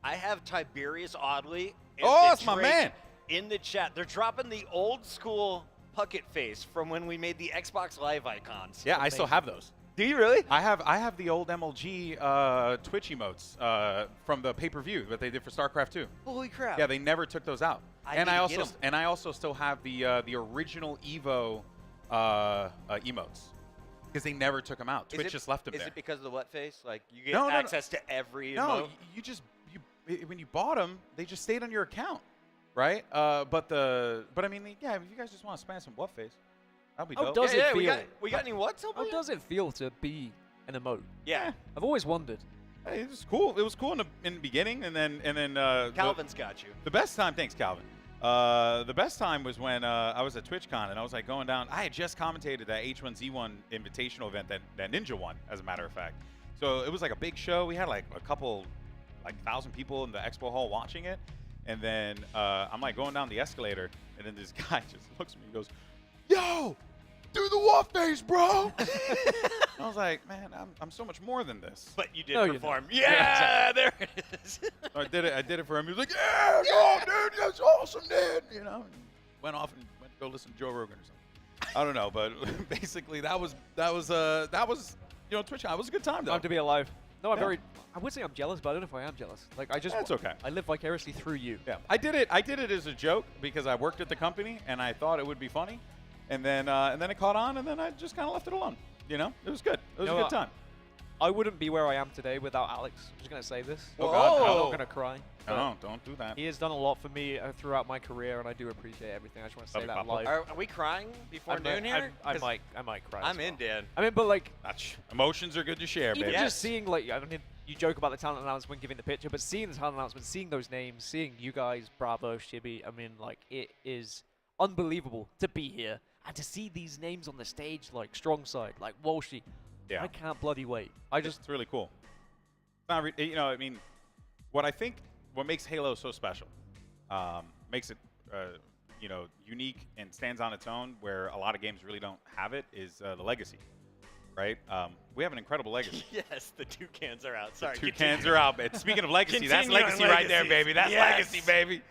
[SPEAKER 3] I have Tiberius Oddly. in
[SPEAKER 2] Oh,
[SPEAKER 3] the
[SPEAKER 2] that's my
[SPEAKER 3] trait
[SPEAKER 2] man.
[SPEAKER 3] In the chat. They're dropping the old school Puckett face from when we made the Xbox Live icons.
[SPEAKER 2] Yeah, I still have those.
[SPEAKER 3] Do you really?
[SPEAKER 2] I have the old MLG Twitch emotes from the pay-per-view that they did for StarCraft 2.
[SPEAKER 3] Holy crap.
[SPEAKER 2] Yeah, they never took those out.
[SPEAKER 3] I
[SPEAKER 2] and
[SPEAKER 3] need
[SPEAKER 2] I
[SPEAKER 3] to
[SPEAKER 2] also
[SPEAKER 3] get 'em.
[SPEAKER 2] and I also still have the original Evo emotes because they never took them out. Twitch just left them
[SPEAKER 3] Is
[SPEAKER 2] there.
[SPEAKER 3] it because of the wet face? Like you get
[SPEAKER 2] No, no, no.
[SPEAKER 3] access to every
[SPEAKER 2] No,
[SPEAKER 3] emote?
[SPEAKER 2] you just when you bought them, they just stayed on your account, right? But I mean, yeah, if you guys just want to spam some what face, that'd be
[SPEAKER 1] How
[SPEAKER 2] dope.
[SPEAKER 1] does it
[SPEAKER 3] we
[SPEAKER 1] feel?
[SPEAKER 3] got any what's over
[SPEAKER 1] How
[SPEAKER 3] here?
[SPEAKER 1] does it feel to be an emote?
[SPEAKER 3] Yeah.
[SPEAKER 1] I've always wondered.
[SPEAKER 2] Hey, it was cool. It was cool in the beginning, and then
[SPEAKER 3] Calvin's got you.
[SPEAKER 2] The best time, thanks, Calvin. The best time was when I was at TwitchCon and I was like going down. I had just commentated that H1Z1 invitational event that Ninja won, as a matter of fact. So it was like a big show. We had like a couple, like 1,000 people in the expo hall watching it. And then I'm like going down the escalator, and then this guy just looks at me and goes, "Yo, do the what face, bro?" I was like, man, I'm so much more than this.
[SPEAKER 3] But you did
[SPEAKER 1] No, you're
[SPEAKER 3] perform.
[SPEAKER 1] not.
[SPEAKER 3] Yeah, there it is.
[SPEAKER 2] So I did it for him. He was like, "Yeah, no, dude, that's awesome, dude." You know, and went off and went to go listen to Joe Rogan or something. I don't know, but basically that was Twitch. It was a good time though.
[SPEAKER 1] Time to be alive. No, I'm
[SPEAKER 2] Yeah.
[SPEAKER 1] I would say I'm jealous, but I don't know if I am jealous. Like I just.
[SPEAKER 2] That's okay.
[SPEAKER 1] I live vicariously through you.
[SPEAKER 2] Yeah, I did it as a joke because I worked at the company and I thought it would be funny, and then it caught on, and then I just kind of left it alone. You know, it was good. It was a good time.
[SPEAKER 1] I wouldn't be where I am today without Alex. I'm just gonna say this.
[SPEAKER 2] Oh, God, no.
[SPEAKER 1] I'm not gonna cry.
[SPEAKER 2] No, don't do that.
[SPEAKER 1] He has done a lot for me throughout my career, and I do appreciate everything. I just want to say
[SPEAKER 2] Love you,
[SPEAKER 1] that
[SPEAKER 2] Papa.
[SPEAKER 1] live.
[SPEAKER 3] Are we crying before noon here?
[SPEAKER 1] I
[SPEAKER 3] 'Cause
[SPEAKER 1] might cry.
[SPEAKER 3] I'm
[SPEAKER 1] as
[SPEAKER 3] in,
[SPEAKER 1] well.
[SPEAKER 3] Dan.
[SPEAKER 1] I mean, but like,
[SPEAKER 2] Emotions are good to share,
[SPEAKER 1] even
[SPEAKER 2] baby.
[SPEAKER 3] Yes.
[SPEAKER 1] just seeing like, I mean, you joke about the talent announcement, giving the picture, but seeing the talent announcement, seeing those names, seeing you guys, Bravo, Shibby, I mean, like, it is unbelievable to be here and to see these names on the stage, like Strong Side, like Walshy.
[SPEAKER 2] Yeah.
[SPEAKER 1] I can't bloody wait. I just
[SPEAKER 2] It's really cool. Not I mean, what makes Halo so special, makes it, unique and stands on its own, where a lot of games really don't have it, is the legacy, right? We have an incredible legacy.
[SPEAKER 3] Yes, the toucans are out. Sorry.
[SPEAKER 2] Two cans are out, man. Speaking of legacy, that's
[SPEAKER 3] Continuing
[SPEAKER 2] legacy right there,
[SPEAKER 3] legacies.
[SPEAKER 2] baby. That's
[SPEAKER 3] Yes.
[SPEAKER 2] legacy, baby.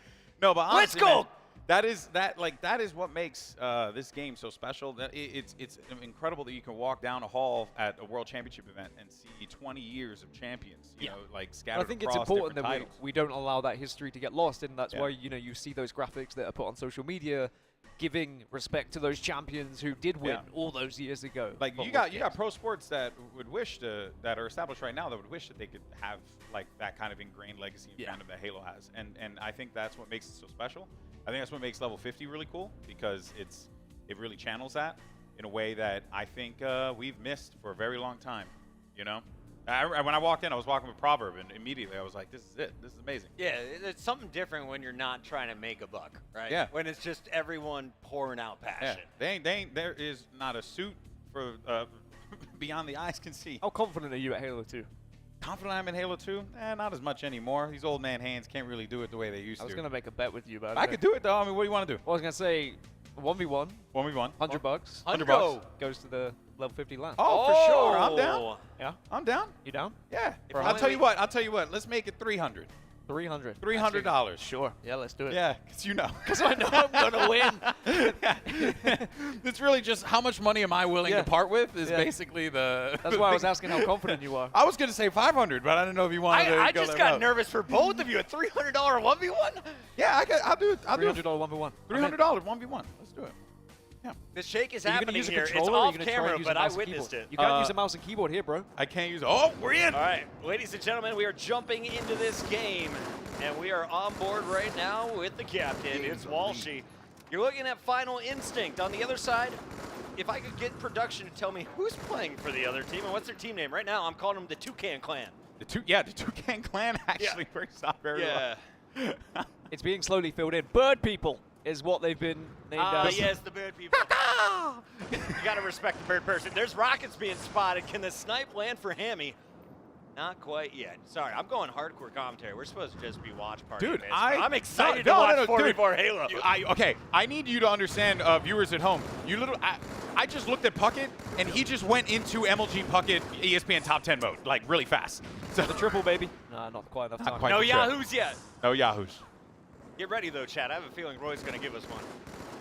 [SPEAKER 2] No, but honestly,
[SPEAKER 3] Let's go.
[SPEAKER 2] man, that is what makes this game so special. That it's incredible that you can walk down a hall at a World Championship event and see 20 years of champions, you know, like scattered
[SPEAKER 1] I think it's
[SPEAKER 2] across
[SPEAKER 1] important
[SPEAKER 2] different
[SPEAKER 1] that
[SPEAKER 2] titles.
[SPEAKER 1] we don't allow that history to get lost, and that's
[SPEAKER 2] Yeah.
[SPEAKER 1] why you see those graphics that are put on social media, giving respect to those champions who did win
[SPEAKER 2] Yeah.
[SPEAKER 1] all those years ago.
[SPEAKER 2] Like
[SPEAKER 1] for
[SPEAKER 2] you
[SPEAKER 1] World
[SPEAKER 2] got
[SPEAKER 1] Games.
[SPEAKER 2] pro sports that would wish that are established right now that would wish that they could have like that kind of ingrained legacy and fandom that Halo has, and I think that's what makes it so special. I think that's what makes level 50 really cool, because it really channels that in a way that I think we've missed for a very long time. You know, when I walked in, I was walking with Proverb, and immediately I was like, "This is it. This is amazing."
[SPEAKER 3] Yeah, it's something different when you're not trying to make a buck, right?
[SPEAKER 2] Yeah.
[SPEAKER 3] When it's just everyone pouring out
[SPEAKER 2] Yeah,
[SPEAKER 3] passion.
[SPEAKER 2] they ain't. There is not a suit for beyond the eyes can see.
[SPEAKER 1] How confident are you at Halo 2?
[SPEAKER 2] Confident I'm in Halo 2? Not as much anymore. These old man hands can't really do it the way they used
[SPEAKER 1] I was
[SPEAKER 2] to.
[SPEAKER 1] going to make a bet with you, but
[SPEAKER 2] I could do it though. I mean, what do you want to do?
[SPEAKER 1] Well, I was going to say 1v1,
[SPEAKER 2] 1v1.
[SPEAKER 1] $100 bucks,
[SPEAKER 2] $100
[SPEAKER 1] goes to the level 50 LAN.
[SPEAKER 2] Oh, for sure. I'm down.
[SPEAKER 3] Oh.
[SPEAKER 1] Yeah?
[SPEAKER 2] I'm down.
[SPEAKER 1] You down?
[SPEAKER 2] Yeah.
[SPEAKER 3] If
[SPEAKER 2] I'll
[SPEAKER 3] only
[SPEAKER 2] tell
[SPEAKER 3] we-
[SPEAKER 2] you what. I'll tell you what. Let's make it 300.
[SPEAKER 1] 300.
[SPEAKER 2] $300.
[SPEAKER 1] Sure. Yeah, let's do it.
[SPEAKER 2] Yeah, because you know.
[SPEAKER 1] Because I know I'm going to win.
[SPEAKER 2] It's really just how much money am I willing
[SPEAKER 1] Yeah.
[SPEAKER 2] to part with is
[SPEAKER 1] Yeah.
[SPEAKER 2] basically the.
[SPEAKER 1] That's why I was asking how confident you are.
[SPEAKER 2] I was going to say 500, but I didn't know if you wanted to
[SPEAKER 3] I
[SPEAKER 2] go
[SPEAKER 3] just
[SPEAKER 2] that
[SPEAKER 3] got
[SPEAKER 2] route.
[SPEAKER 3] nervous for both of you. A $300 1v1?
[SPEAKER 2] Yeah, I'll do it. I'll do
[SPEAKER 1] $300
[SPEAKER 2] it.
[SPEAKER 1] 1v1.
[SPEAKER 2] $300 1v1. Let's do it.
[SPEAKER 3] The shake is
[SPEAKER 1] Are you going to
[SPEAKER 3] happening
[SPEAKER 1] use a
[SPEAKER 3] here. It's
[SPEAKER 1] controller or are you
[SPEAKER 3] off
[SPEAKER 1] going to try
[SPEAKER 3] camera,
[SPEAKER 1] and use a
[SPEAKER 3] but I
[SPEAKER 1] mouse and
[SPEAKER 3] witnessed
[SPEAKER 1] keyboard?
[SPEAKER 3] it.
[SPEAKER 1] You can't use a mouse and keyboard here, bro.
[SPEAKER 2] I can't use. Oh, we're in.
[SPEAKER 3] All right, ladies and gentlemen, we are jumping into this game, and we are on board right now with the captain. It's Walshy. You're looking at Final Instinct. On the other side, if I could get production to tell me who's playing for the other team and what's their team name. Right now, I'm calling them the Toucan Clan.
[SPEAKER 2] The Toucan Clan actually works out very well.
[SPEAKER 1] It's being slowly filled in. Bird people is what they've been named as.
[SPEAKER 3] Yes, the bird people. You gotta respect the bird person. There's rockets being spotted. Can the snipe land for Hammy? Not quite yet. Sorry, I'm going hardcore commentary. We're supposed to just be watch party.
[SPEAKER 2] Dude,
[SPEAKER 3] I'm excited to watch 4v4 Halo.
[SPEAKER 2] Okay, I need you to understand, viewers at home. I just looked at Puckett, and he just went into MLG Puckett ESPN Top 10 mode, like really fast. So
[SPEAKER 1] The triple, baby. Nah, not quite enough time.
[SPEAKER 2] quite
[SPEAKER 3] No
[SPEAKER 2] for sure.
[SPEAKER 3] Yahoos yet.
[SPEAKER 2] No Yahoos.
[SPEAKER 3] Get ready though, Chad. I have a feeling Roy's gonna give us one.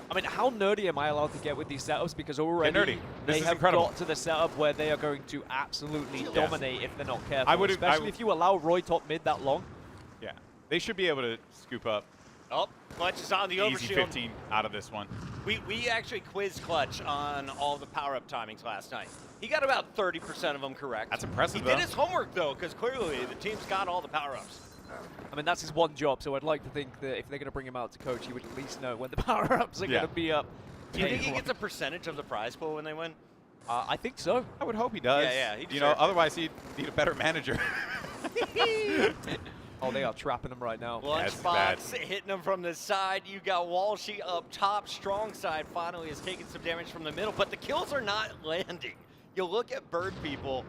[SPEAKER 1] I mean, how nerdy am I allowed to get with these setups? Because already
[SPEAKER 2] nerdy. This
[SPEAKER 1] they
[SPEAKER 2] is
[SPEAKER 1] have
[SPEAKER 2] incredible.
[SPEAKER 1] got to the setup where they are going to absolutely
[SPEAKER 2] Yes.
[SPEAKER 1] dominate if they're not careful.
[SPEAKER 2] I
[SPEAKER 1] Especially if you allow Roy top mid that long.
[SPEAKER 2] Yeah, they should be able to scoop up
[SPEAKER 3] Oh, Clutch is on the
[SPEAKER 2] easy
[SPEAKER 3] overshield.
[SPEAKER 2] 15 out of this one.
[SPEAKER 3] We actually quizzed Clutch on all the power-up timings last night. He got about 30% of them correct.
[SPEAKER 2] That's impressive,
[SPEAKER 3] He did
[SPEAKER 2] though.
[SPEAKER 3] his homework, though, because clearly the team's got all the power-ups.
[SPEAKER 1] I mean, that's his one job, so I'd like to think that if they're going to bring him out to coach, he would at least know when the power-ups are
[SPEAKER 2] Yeah.
[SPEAKER 1] going to be up.
[SPEAKER 3] Do you think he gets a percentage of the prize pool when they win?
[SPEAKER 1] I think so.
[SPEAKER 2] I would hope he does.
[SPEAKER 3] Yeah, he
[SPEAKER 2] you know,
[SPEAKER 3] deserves it.
[SPEAKER 2] otherwise he'd need a better manager.
[SPEAKER 1] Oh, they are trapping him right now.
[SPEAKER 2] That's bad.
[SPEAKER 3] Lunchbox hitting him from the side. You got Walshy up top. Strong side finally is taking some damage from the middle, but the kills are not landing. You look at bird people,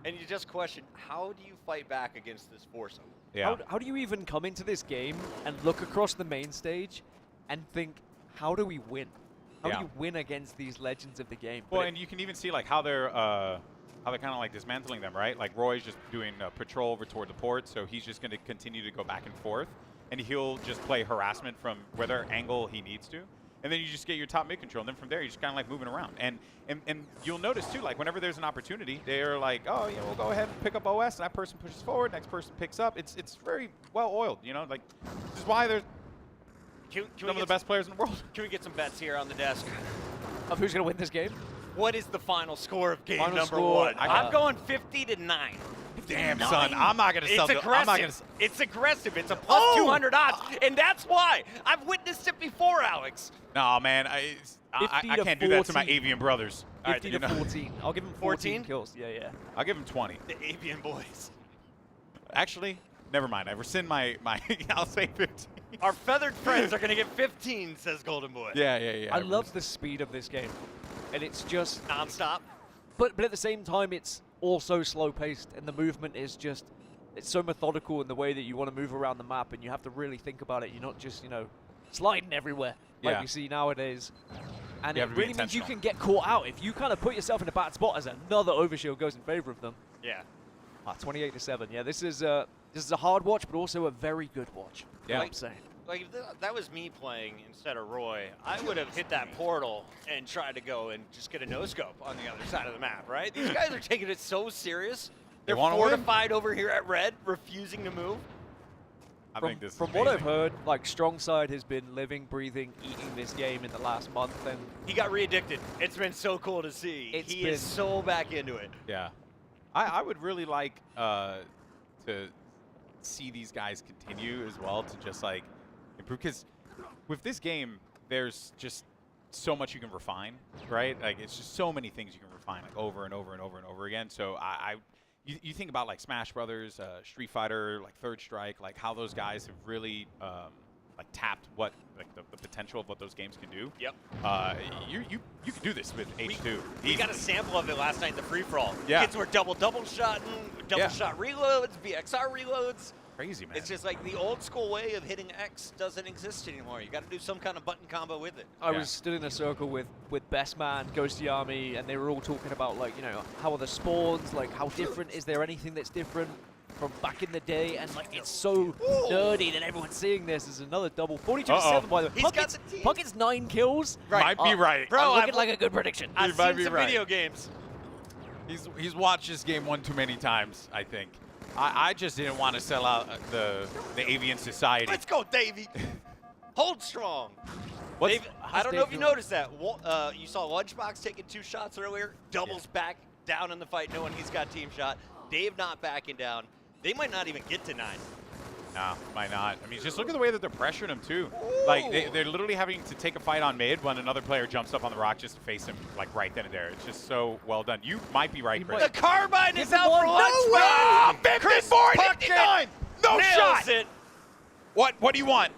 [SPEAKER 3] and you just question, how do you fight back against this foursome?
[SPEAKER 2] Yeah.
[SPEAKER 1] How do you even come into this game and look across the main stage and think, how do we win? How
[SPEAKER 2] Yeah.
[SPEAKER 1] do you win against these legends of the game?
[SPEAKER 2] Well,
[SPEAKER 1] But
[SPEAKER 2] and you can even see like how they're kind of like dismantling them, right? Like Roy's just doing patrol over toward the port, so he's just going to continue to go back and forth, and he'll just play harassment from whatever angle he needs to, and then you just get your top mid control, and then from there you're just kind of like moving around. And you'll notice too, like whenever there's an opportunity, they're like, oh yeah, we'll go ahead and pick up OS, and that person pushes forward, next person picks up. It's very well oiled, you know. Like this is why there's some of the best players in the world.
[SPEAKER 3] Can we get some bets here on the desk?
[SPEAKER 1] of who's going to win this game?
[SPEAKER 3] What is the final score of game
[SPEAKER 1] Final
[SPEAKER 3] number
[SPEAKER 1] score,
[SPEAKER 3] one? I'm going 50-9.
[SPEAKER 2] Damn, son, I'm not gonna sell.
[SPEAKER 3] It's
[SPEAKER 2] I'm not gonna.
[SPEAKER 3] aggressive. It's aggressive. It's a plus 200 odds, and that's why I've witnessed it before, Alex.
[SPEAKER 2] No, man, I
[SPEAKER 1] 50 to
[SPEAKER 2] can't do that to my
[SPEAKER 1] 14.
[SPEAKER 2] avian brothers.
[SPEAKER 1] 50
[SPEAKER 2] You
[SPEAKER 1] to
[SPEAKER 2] know?
[SPEAKER 1] 14. I'll give him 14 kills. Yeah.
[SPEAKER 2] I'll give him 20.
[SPEAKER 3] The avian boys.
[SPEAKER 2] Actually, never mind. I rescind my I'll say 15.
[SPEAKER 3] Our feathered friends are going to get 15, says Golden Boy.
[SPEAKER 2] Yeah.
[SPEAKER 1] I love the speed of this game. And it's just
[SPEAKER 3] Nonstop.
[SPEAKER 1] But at the same time, it's also slow-paced, and the movement is just, it's so methodical in the way that you want to move around the map, and you have to really think about it. You're not just, sliding everywhere like
[SPEAKER 2] Yeah.
[SPEAKER 1] you see nowadays. And
[SPEAKER 2] You
[SPEAKER 1] it
[SPEAKER 2] have to be
[SPEAKER 1] really means you
[SPEAKER 2] intentional.
[SPEAKER 1] can get caught out. If you kind of put yourself in a bad spot as another overshield goes in favor of them.
[SPEAKER 3] Yeah.
[SPEAKER 1] 28-7. Yeah, this is a hard watch, but also a very good watch.
[SPEAKER 2] Yeah.
[SPEAKER 1] I'm saying.
[SPEAKER 3] Like, if that was me playing instead of Roy, I would have hit that portal and tried to go and just get a no-scope on the other side of the map, right? These guys are taking it so serious. They're
[SPEAKER 2] wanna win.
[SPEAKER 3] fortified over here at red, refusing to move.
[SPEAKER 2] I think this is
[SPEAKER 1] From what I've
[SPEAKER 2] amazing.
[SPEAKER 1] heard, like, Strong Side has been living, breathing, eating this game in the last month, and
[SPEAKER 3] He got re-addicted. It's been so cool to see.
[SPEAKER 1] It's
[SPEAKER 3] He is
[SPEAKER 1] been-
[SPEAKER 3] so back into it.
[SPEAKER 2] Yeah. I would really like to see these guys continue as well to just like improve, because with this game there's just so much you can refine, right? Like it's just so many things you can refine like over and over and over and over again. So you think about like Smash Brothers, Street Fighter, like Third Strike, like how those guys have really like tapped what like the potential of what those games can do.
[SPEAKER 3] Yep.
[SPEAKER 2] You can do this with H2.
[SPEAKER 3] We got a sample of it last night in the free-for-all.
[SPEAKER 2] Yeah.
[SPEAKER 3] Kids were double-shotting, double-shot reloads, VXR reloads.
[SPEAKER 2] Crazy, man.
[SPEAKER 3] It's just like the old school way of hitting X doesn't exist anymore. You got to do some kind of button combo with it.
[SPEAKER 1] I
[SPEAKER 2] Yeah.
[SPEAKER 1] was stood in a circle with Best Man, Ghosty Army, and they were all talking about, like, how are the spawns, like, how different, is there anything that's different from back in the day? And, like, it's so nerdy that everyone's seeing this as another double. 42-7, by the way.
[SPEAKER 3] He's got the team.
[SPEAKER 1] Puckett's 9 kills.
[SPEAKER 2] Might be right.
[SPEAKER 3] Bro,
[SPEAKER 1] I'm looking
[SPEAKER 3] I've-
[SPEAKER 1] like a good prediction.
[SPEAKER 3] I've
[SPEAKER 2] might
[SPEAKER 3] seen
[SPEAKER 2] be
[SPEAKER 3] some
[SPEAKER 2] right.
[SPEAKER 3] video games.
[SPEAKER 2] He's watched this game one too many times, I think. I just didn't want to sell out the Avian Society.
[SPEAKER 3] Let's go, Davey. Hold strong.
[SPEAKER 2] What's-
[SPEAKER 3] Dave, I
[SPEAKER 1] how's
[SPEAKER 3] don't
[SPEAKER 1] Dave
[SPEAKER 3] know if you
[SPEAKER 1] doing?
[SPEAKER 3] noticed that. You saw Lunchbox taking 2 shots earlier. Doubles back down in the fight, knowing he's got team shot. Dave not backing down. They might not even get to 9.
[SPEAKER 2] No, might not. I mean, just look at the way that they're pressuring him, too. Like, they're literally having to take a fight on mid when another player jumps up on the rock just to face him, like, right then and there. It's just so well done. You might be right, Chris.
[SPEAKER 3] The carbine is out for lunch.
[SPEAKER 2] No way! 54-59! No shot!
[SPEAKER 3] It.
[SPEAKER 2] What do you want?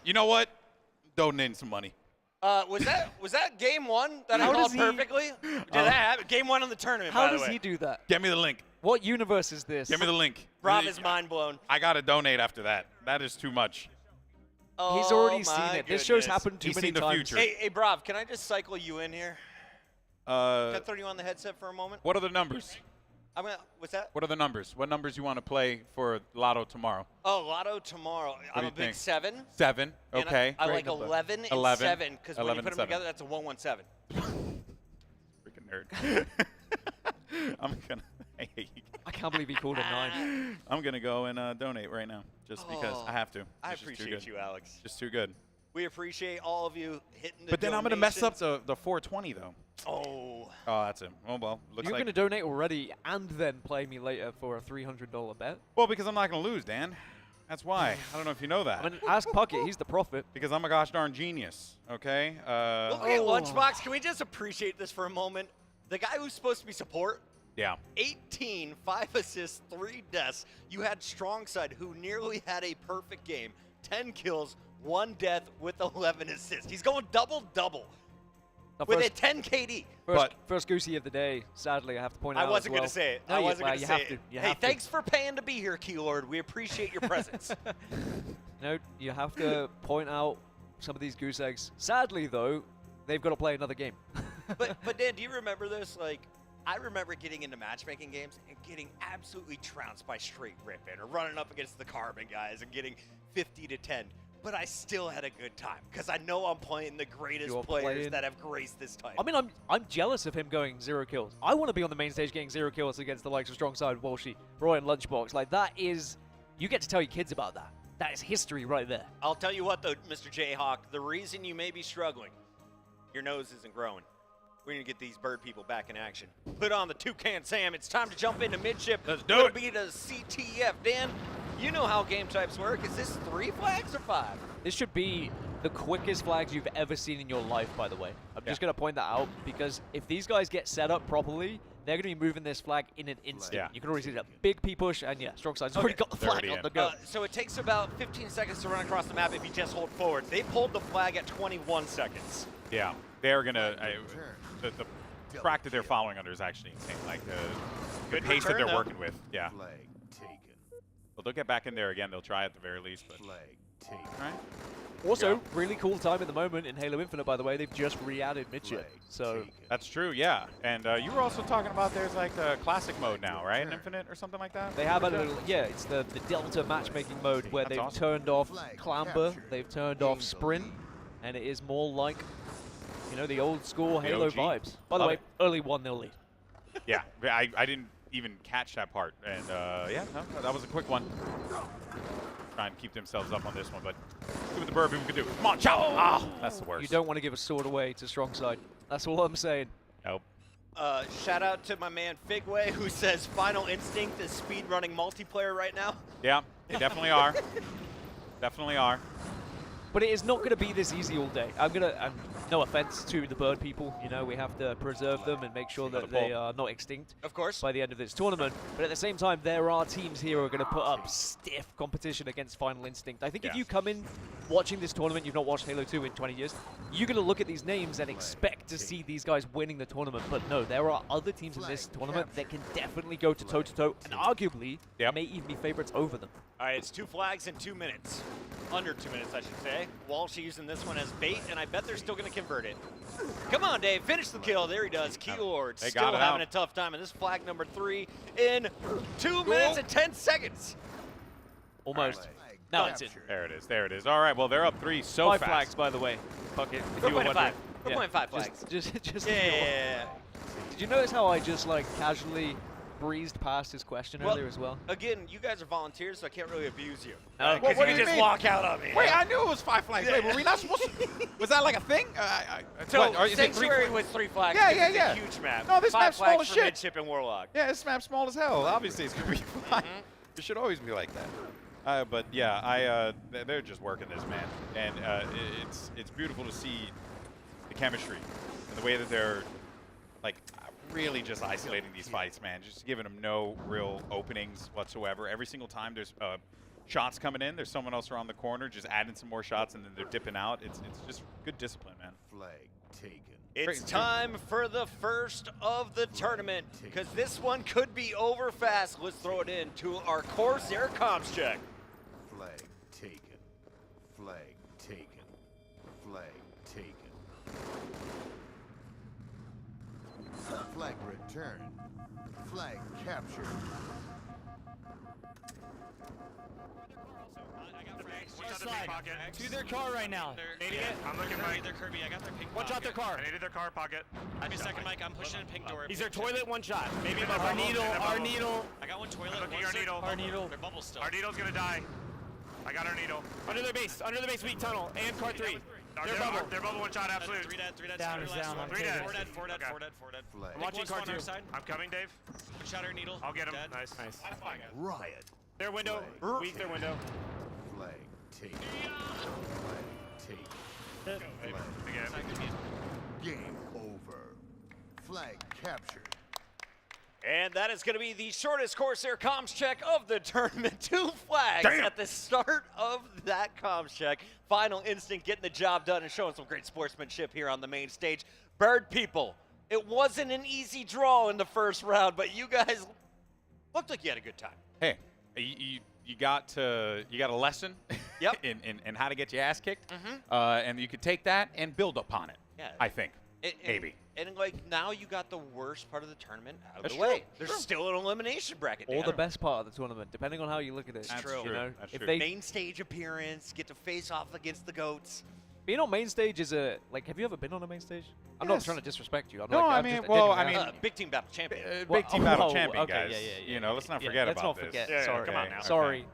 [SPEAKER 2] You know what? Donate some money.
[SPEAKER 3] Was that game one that I called perfectly? Did that happen? Game one of the tournament,
[SPEAKER 1] How
[SPEAKER 3] by the
[SPEAKER 1] does
[SPEAKER 3] way.
[SPEAKER 1] he do that?
[SPEAKER 2] Get me the link.
[SPEAKER 1] What universe is this?
[SPEAKER 2] Give me the link.
[SPEAKER 3] Rob is mind blown.
[SPEAKER 2] I got to donate after that. That is too much.
[SPEAKER 1] He's already seen it. This show's happened too
[SPEAKER 2] He's
[SPEAKER 1] many
[SPEAKER 2] seen the
[SPEAKER 1] times.
[SPEAKER 2] future.
[SPEAKER 3] Hey, Brav, can I just cycle you in here? Can I throw you on the headset for a moment?
[SPEAKER 2] What are the numbers?
[SPEAKER 3] What's that?
[SPEAKER 2] What are the numbers? What numbers you want to play for Lotto tomorrow?
[SPEAKER 3] Oh, Lotto tomorong. I'm
[SPEAKER 2] do
[SPEAKER 3] a
[SPEAKER 2] you
[SPEAKER 3] big
[SPEAKER 2] think?
[SPEAKER 3] 7.
[SPEAKER 2] 7.
[SPEAKER 3] And
[SPEAKER 2] Okay.
[SPEAKER 3] I
[SPEAKER 1] Great
[SPEAKER 3] like
[SPEAKER 1] number.
[SPEAKER 3] 11 and
[SPEAKER 2] 11,
[SPEAKER 3] 7 because when you
[SPEAKER 2] 11
[SPEAKER 3] put
[SPEAKER 2] and
[SPEAKER 3] them
[SPEAKER 2] 7.
[SPEAKER 3] together, that's a 117.
[SPEAKER 2] Freaking nerd. I'm gonna. I hate you.
[SPEAKER 1] I can't believe he called it 9.
[SPEAKER 2] I'm gonna go and donate right now, just because I have to.
[SPEAKER 3] I
[SPEAKER 2] It's just too
[SPEAKER 3] appreciate
[SPEAKER 2] good.
[SPEAKER 3] you, Alex.
[SPEAKER 2] Just too good.
[SPEAKER 3] We appreciate all of you hitting the
[SPEAKER 2] But then I'm gonna mess up
[SPEAKER 3] donations.
[SPEAKER 2] the 420 though.
[SPEAKER 3] Oh.
[SPEAKER 2] Oh, that's it. Oh well. Looks
[SPEAKER 1] You're
[SPEAKER 2] like.
[SPEAKER 1] going to donate already and then play me later for a $300 bet?
[SPEAKER 2] Well, because I'm not gonna lose, Dan. That's why. I don't know if you know that.
[SPEAKER 1] I mean, ask Puckett. He's the prophet.
[SPEAKER 2] Because I'm a gosh darn genius. Okay.
[SPEAKER 3] Look at Lunchbox. Can we just appreciate this for a moment? The guy who's supposed to be support,
[SPEAKER 2] Yeah.
[SPEAKER 3] 18, 5 assists, 3 deaths. You had Strong Side, who nearly had a perfect game. 10 kills, 1 death with 11 assists. He's going double-double
[SPEAKER 1] The
[SPEAKER 3] with a
[SPEAKER 1] first,
[SPEAKER 3] 10 KD.
[SPEAKER 1] first goosey of the day, sadly, I have to point out
[SPEAKER 3] I wasn't
[SPEAKER 1] as
[SPEAKER 3] going
[SPEAKER 1] well.
[SPEAKER 3] to say it.
[SPEAKER 1] No,
[SPEAKER 3] I
[SPEAKER 1] you-
[SPEAKER 3] wasn't
[SPEAKER 1] well,
[SPEAKER 3] going
[SPEAKER 1] you
[SPEAKER 3] to
[SPEAKER 1] have
[SPEAKER 3] say
[SPEAKER 1] to.
[SPEAKER 3] it.
[SPEAKER 1] You
[SPEAKER 3] Hey,
[SPEAKER 1] have to.
[SPEAKER 3] thanks for paying to be here, Keylord. We appreciate your presence.
[SPEAKER 1] No, you have to point out some of these goose eggs. Sadly, though, they've got to play another game.
[SPEAKER 3] but Dan, do you remember this? Like, I remember getting into matchmaking games and getting absolutely trounced by straight ripping or running up against the carbon guys and getting 50 to 10. But I still had a good time because I know I'm playing the greatest
[SPEAKER 1] You're
[SPEAKER 3] players
[SPEAKER 1] playing-
[SPEAKER 3] that have graced this title.
[SPEAKER 1] I mean, I'm jealous of him going 0 kills. I want to be on the main stage getting 0 kills against the likes of Strong Side, Walshy, Roy, and Lunchbox. Like, that is... You get to tell your kids about that. That is history right there.
[SPEAKER 3] I'll tell you what, though, Mr. Jayhawk, the reason you may be struggling, your nose isn't growing. We're going to get these bird people back in action. Put on the Toucan Sam. It's time to jump into midship.
[SPEAKER 2] Let's do
[SPEAKER 3] It'll
[SPEAKER 2] it.
[SPEAKER 3] be the CTF. Dan, you know how game types work. Is this 3 flags or 5?
[SPEAKER 1] This should be the quickest flags you've ever seen in your life, by the way. I'm just going to point that out because if these guys get set up properly, they're going to be moving this flag in an instant.
[SPEAKER 2] Yeah.
[SPEAKER 1] You can already see that big P push, and yeah, Strong Side's already got the
[SPEAKER 2] They're
[SPEAKER 1] flag
[SPEAKER 2] already
[SPEAKER 1] on
[SPEAKER 2] in.
[SPEAKER 1] the go.
[SPEAKER 3] So it takes about 15 seconds to run across the map if you just hold forward. They pulled the flag at 21 seconds.
[SPEAKER 2] Yeah. They're gonna. The track that they're following under is actually insane. Like the
[SPEAKER 3] Good
[SPEAKER 2] pace that
[SPEAKER 3] return,
[SPEAKER 2] they're
[SPEAKER 3] though.
[SPEAKER 2] working with. Yeah.
[SPEAKER 7] Flag taken.
[SPEAKER 2] Well, they'll get back in there again. They'll try at the very least. But
[SPEAKER 7] Flag taken.
[SPEAKER 2] all right.
[SPEAKER 1] Also, really cool time at the moment in Halo Infinite, by the way. They've just re-added midship.
[SPEAKER 7] Flag
[SPEAKER 1] So
[SPEAKER 7] taken.
[SPEAKER 2] That's true. Yeah. And you were also talking about there's like a classic mode now, right? In Infinite or something like that.
[SPEAKER 1] they have added, it's the Delta matchmaking mode where
[SPEAKER 2] That's
[SPEAKER 1] they've
[SPEAKER 2] awesome.
[SPEAKER 1] turned off
[SPEAKER 7] Flag
[SPEAKER 1] clamber,
[SPEAKER 7] captured.
[SPEAKER 1] they've turned off
[SPEAKER 7] Gain the
[SPEAKER 1] sprint,
[SPEAKER 7] lead.
[SPEAKER 1] and it is more like, you know, the old school
[SPEAKER 2] The
[SPEAKER 1] Halo
[SPEAKER 2] OG.
[SPEAKER 1] vibes. By the
[SPEAKER 2] Love
[SPEAKER 1] way,
[SPEAKER 2] it.
[SPEAKER 1] early 1-0 lead.
[SPEAKER 2] Yeah. I didn't even catch that part. And yeah, no, that was a quick one. Try and keep themselves up on this one, but see what the bird people can do. Come on, chow! Ah, that's the worst.
[SPEAKER 1] You don't want to give a sword away to Strong Side. That's all I'm saying.
[SPEAKER 2] Nope.
[SPEAKER 3] Shout out to my man Figway, who says Final Instinct is speedrunning multiplayer right now.
[SPEAKER 2] Yeah, they definitely are. Definitely are.
[SPEAKER 1] But it is not going to be this easy all day. No offense to the bird people, you know, we have to preserve them and make sure that they are not extinct
[SPEAKER 3] Of course.
[SPEAKER 1] by the end of this tournament. But at the same time, there are teams here who are going to put up stiff competition against Final Instinct. I think if
[SPEAKER 2] Yeah.
[SPEAKER 1] you come in watching this tournament, you've not watched Halo 2 in 20 years, you're going to look at these names and expect to see these guys winning the tournament. But no, there are other teams in this tournament that can definitely go to toe-to-toe and arguably may even be favorites over them.
[SPEAKER 3] All right, it's 2 flags in 2 minutes. Under 2 minutes, I should say. Walsh using this one as bait, and I bet they're still going to convert it. Come on, Dave. Finish the kill. There he does. Keylord
[SPEAKER 2] They
[SPEAKER 3] still
[SPEAKER 2] got it
[SPEAKER 3] having
[SPEAKER 2] out.
[SPEAKER 3] a tough time. And this flag number 3 in 2 minutes and 10 seconds.
[SPEAKER 1] Almost.
[SPEAKER 7] Flag
[SPEAKER 1] Now it's in.
[SPEAKER 7] captured.
[SPEAKER 2] There it is. There it is. All right. Well, they're up 3 so
[SPEAKER 1] 5
[SPEAKER 2] fast.
[SPEAKER 1] flags, by the way. Fuck it. If
[SPEAKER 3] We're
[SPEAKER 1] you were
[SPEAKER 3] playing 5.
[SPEAKER 1] wondering.
[SPEAKER 3] We're
[SPEAKER 1] Yeah.
[SPEAKER 3] playing 5 flags.
[SPEAKER 1] Just
[SPEAKER 3] Yeah.
[SPEAKER 1] Did you notice how I just like casually breezed past his question
[SPEAKER 3] Well,
[SPEAKER 1] earlier as well?
[SPEAKER 3] Again, you guys are volunteers, so I can't really abuse you.
[SPEAKER 1] Oh,
[SPEAKER 3] Because
[SPEAKER 2] what
[SPEAKER 3] you
[SPEAKER 2] do you
[SPEAKER 3] just
[SPEAKER 2] mean?
[SPEAKER 3] walk out on me.
[SPEAKER 2] Wait, I knew it was 5 flags. Wait, were we not supposed to? Was that like a thing?
[SPEAKER 3] So,
[SPEAKER 2] what, or is it 3
[SPEAKER 3] Sanctuary
[SPEAKER 2] flags?
[SPEAKER 3] was 3 flags.
[SPEAKER 2] Yeah,
[SPEAKER 3] because
[SPEAKER 2] yeah,
[SPEAKER 3] it's
[SPEAKER 2] yeah.
[SPEAKER 3] a huge map.
[SPEAKER 2] No, this
[SPEAKER 3] 5
[SPEAKER 2] map's small
[SPEAKER 3] flags
[SPEAKER 2] as
[SPEAKER 3] for
[SPEAKER 2] shit.
[SPEAKER 3] midship and Warlock.
[SPEAKER 2] Yeah, this map's small as hell. Obviously, it's gonna be fine. It should always be like that. But yeah, they're just working this, man, and it's beautiful to see the chemistry and the way that they're like really just isolating these fights, man. Just giving them no real openings whatsoever. Every single time there's shots coming in, there's someone else around the corner just adding some more shots, and then they're dipping out. It's just good discipline, man.
[SPEAKER 7] Flag taken.
[SPEAKER 3] It's time for the first of the tournament, because this one could be over fast. Let's throw it into our Corsair comms check.
[SPEAKER 7] Flag taken. Flag taken. Flag taken. Flag returned. Flag captured.
[SPEAKER 8] To their car right now.
[SPEAKER 9] I'm looking right. Their Kirby. I got their pink.
[SPEAKER 8] One shot their car.
[SPEAKER 9] I needed their car pocket. Give me a second, Mike. I'm pushing in pink door.
[SPEAKER 8] He's their toilet, one shot. Maybe
[SPEAKER 9] Our
[SPEAKER 8] our
[SPEAKER 9] needle,
[SPEAKER 8] needle, our needle.
[SPEAKER 9] I got one toilet.
[SPEAKER 8] Looking
[SPEAKER 9] One
[SPEAKER 8] our
[SPEAKER 9] stick,
[SPEAKER 8] needle.
[SPEAKER 9] bubble.
[SPEAKER 8] Our needle.
[SPEAKER 9] They're bubble still.
[SPEAKER 8] Our needle's gonna die. I got our needle. Under their base, weak tunnel, and car 3.
[SPEAKER 9] They're bubble one shot, absolute. 3 dead, 3 dead.
[SPEAKER 8] Down is down.
[SPEAKER 9] 3 dead. 4
[SPEAKER 8] Okay.
[SPEAKER 9] dead, 4 dead,
[SPEAKER 8] Okay.
[SPEAKER 9] 4 dead, 4 dead.
[SPEAKER 7] Flag.
[SPEAKER 8] I'm watching car 2.
[SPEAKER 9] I'm coming, Dave. One shot or needle. I'll get him. Nice.
[SPEAKER 8] Nice.
[SPEAKER 7] Riot.
[SPEAKER 8] Their window, weak their window.
[SPEAKER 7] Flag taken. Flag taken.
[SPEAKER 9] Again.
[SPEAKER 7] Game over. Flag captured.
[SPEAKER 3] And that is going to be the shortest Corsair comms check of the tournament. 2 flags at the start of that comms check. Final Instinct getting the job done and showing some great sportsmanship here on the main stage. Bird people, it wasn't an easy draw in the first round, but you guys looked like you had a good time.
[SPEAKER 2] Hey, you got a lesson
[SPEAKER 3] Yep.
[SPEAKER 2] in how to get your ass kicked, and you could take that and build upon it.
[SPEAKER 3] Yeah.
[SPEAKER 2] I think. Maybe.
[SPEAKER 3] And like now you got the worst part of the tournament out of
[SPEAKER 2] That's
[SPEAKER 3] the way.
[SPEAKER 2] true.
[SPEAKER 3] There's still an elimination bracket.
[SPEAKER 1] Or
[SPEAKER 3] Dan.
[SPEAKER 1] the best part of the tournament, depending on how you look at it.
[SPEAKER 3] That's true.
[SPEAKER 1] You know,
[SPEAKER 2] That's
[SPEAKER 1] if
[SPEAKER 2] true.
[SPEAKER 1] they
[SPEAKER 3] Main stage appearance, get to face off against the goats.
[SPEAKER 1] being on main stage is a like. Have you ever been on a main stage? I'm not trying to disrespect you. I'm
[SPEAKER 2] No,
[SPEAKER 1] like,
[SPEAKER 2] I
[SPEAKER 1] I'm
[SPEAKER 2] mean,
[SPEAKER 1] just
[SPEAKER 2] well,
[SPEAKER 1] genuinely
[SPEAKER 2] I mean,
[SPEAKER 1] asking.
[SPEAKER 3] Big team battle champion.
[SPEAKER 2] Big team battle
[SPEAKER 1] oh,
[SPEAKER 2] champion,
[SPEAKER 1] okay,
[SPEAKER 2] guys.
[SPEAKER 1] yeah.
[SPEAKER 2] You know, let's not forget
[SPEAKER 1] let's
[SPEAKER 2] about
[SPEAKER 1] not
[SPEAKER 2] this.
[SPEAKER 1] forget. Sorry,
[SPEAKER 9] come on now.
[SPEAKER 1] Sorry.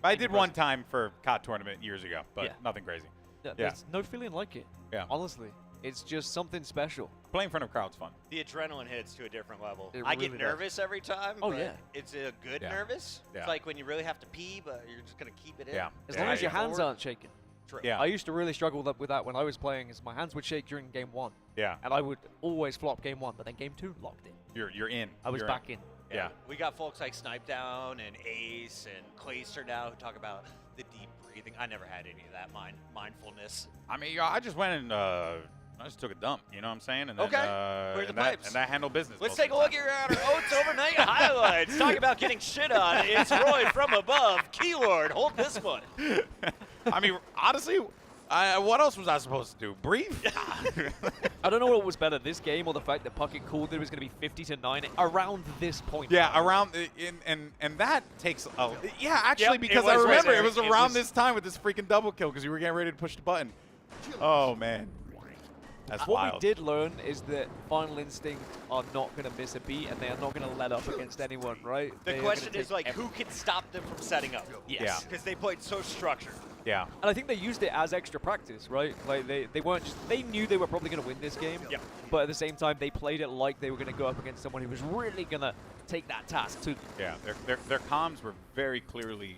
[SPEAKER 2] I did one time for COD tournament years ago, but
[SPEAKER 1] Yeah.
[SPEAKER 2] nothing crazy.
[SPEAKER 1] There's no feeling like it.
[SPEAKER 2] Yeah.
[SPEAKER 1] Honestly, it's just something special.
[SPEAKER 2] Playing in front of crowd's fun.
[SPEAKER 3] The adrenaline hits to a different level.
[SPEAKER 1] It
[SPEAKER 3] I get
[SPEAKER 1] really does.
[SPEAKER 3] nervous every time.
[SPEAKER 1] Oh,
[SPEAKER 3] but
[SPEAKER 1] yeah.
[SPEAKER 3] It's a good
[SPEAKER 2] Yeah.
[SPEAKER 3] nervous.
[SPEAKER 2] Yeah.
[SPEAKER 3] It's like when you really have to pee, but you're just gonna keep it in.
[SPEAKER 2] Yeah.
[SPEAKER 1] As
[SPEAKER 2] Yeah,
[SPEAKER 1] long as your
[SPEAKER 2] yeah.
[SPEAKER 1] hands aren't shaking.
[SPEAKER 3] True.
[SPEAKER 2] Yeah.
[SPEAKER 1] I used to really struggle with that when I was playing, is my hands would shake during game 1.
[SPEAKER 2] Yeah.
[SPEAKER 1] And I would always flop game 1, but then game 2 locked in.
[SPEAKER 2] You're in.
[SPEAKER 1] I was
[SPEAKER 2] You're
[SPEAKER 1] back in.
[SPEAKER 2] Yeah.
[SPEAKER 3] We got folks like Snipedown and Ace and Clayster now who talk about the deep breathing. I never had any of that mindfulness.
[SPEAKER 2] I mean, I just went and I just took a dump. You know what I'm saying? And then,
[SPEAKER 3] Okay. Clear the
[SPEAKER 2] and that,
[SPEAKER 3] pipes.
[SPEAKER 2] and that handled business.
[SPEAKER 3] Let's
[SPEAKER 2] most
[SPEAKER 3] take a
[SPEAKER 2] of the
[SPEAKER 3] look
[SPEAKER 2] time.
[SPEAKER 3] here at our Oats overnight highlights. Talk about getting shit on. It's Roy from above. Keylord, hold this one.
[SPEAKER 2] I mean, honestly, what else was I supposed to do? Breathe?
[SPEAKER 1] I don't know what was better, this game or the fact that Puckett called that it was going to be 50-9 around this point.
[SPEAKER 2] Yeah, around and that takes a actually
[SPEAKER 3] Yep,
[SPEAKER 2] because
[SPEAKER 3] it
[SPEAKER 2] I
[SPEAKER 3] was right
[SPEAKER 2] remember
[SPEAKER 3] there.
[SPEAKER 2] it was
[SPEAKER 3] It
[SPEAKER 2] around
[SPEAKER 3] was-
[SPEAKER 2] this time with this freaking double kill because you were getting ready to push the button. Oh man, that's
[SPEAKER 1] What
[SPEAKER 2] wild.
[SPEAKER 1] we did learn is that Final Instinct are not going to miss a beat and they are not going to let up against anyone, right?
[SPEAKER 3] The
[SPEAKER 1] They are
[SPEAKER 3] question
[SPEAKER 1] gonna
[SPEAKER 3] is,
[SPEAKER 1] take
[SPEAKER 3] like, who can stop them from setting up?
[SPEAKER 1] Yes.
[SPEAKER 2] Yeah.
[SPEAKER 3] Because they played so structured.
[SPEAKER 2] Yeah,
[SPEAKER 1] And I think they used it as extra practice, right? Like they weren't just, they knew they were probably going to win this game.
[SPEAKER 3] Yeah.
[SPEAKER 1] But at the same time, they played it like they were going to go up against someone who was really going to take that task too.
[SPEAKER 2] yeah. Their comms were very clearly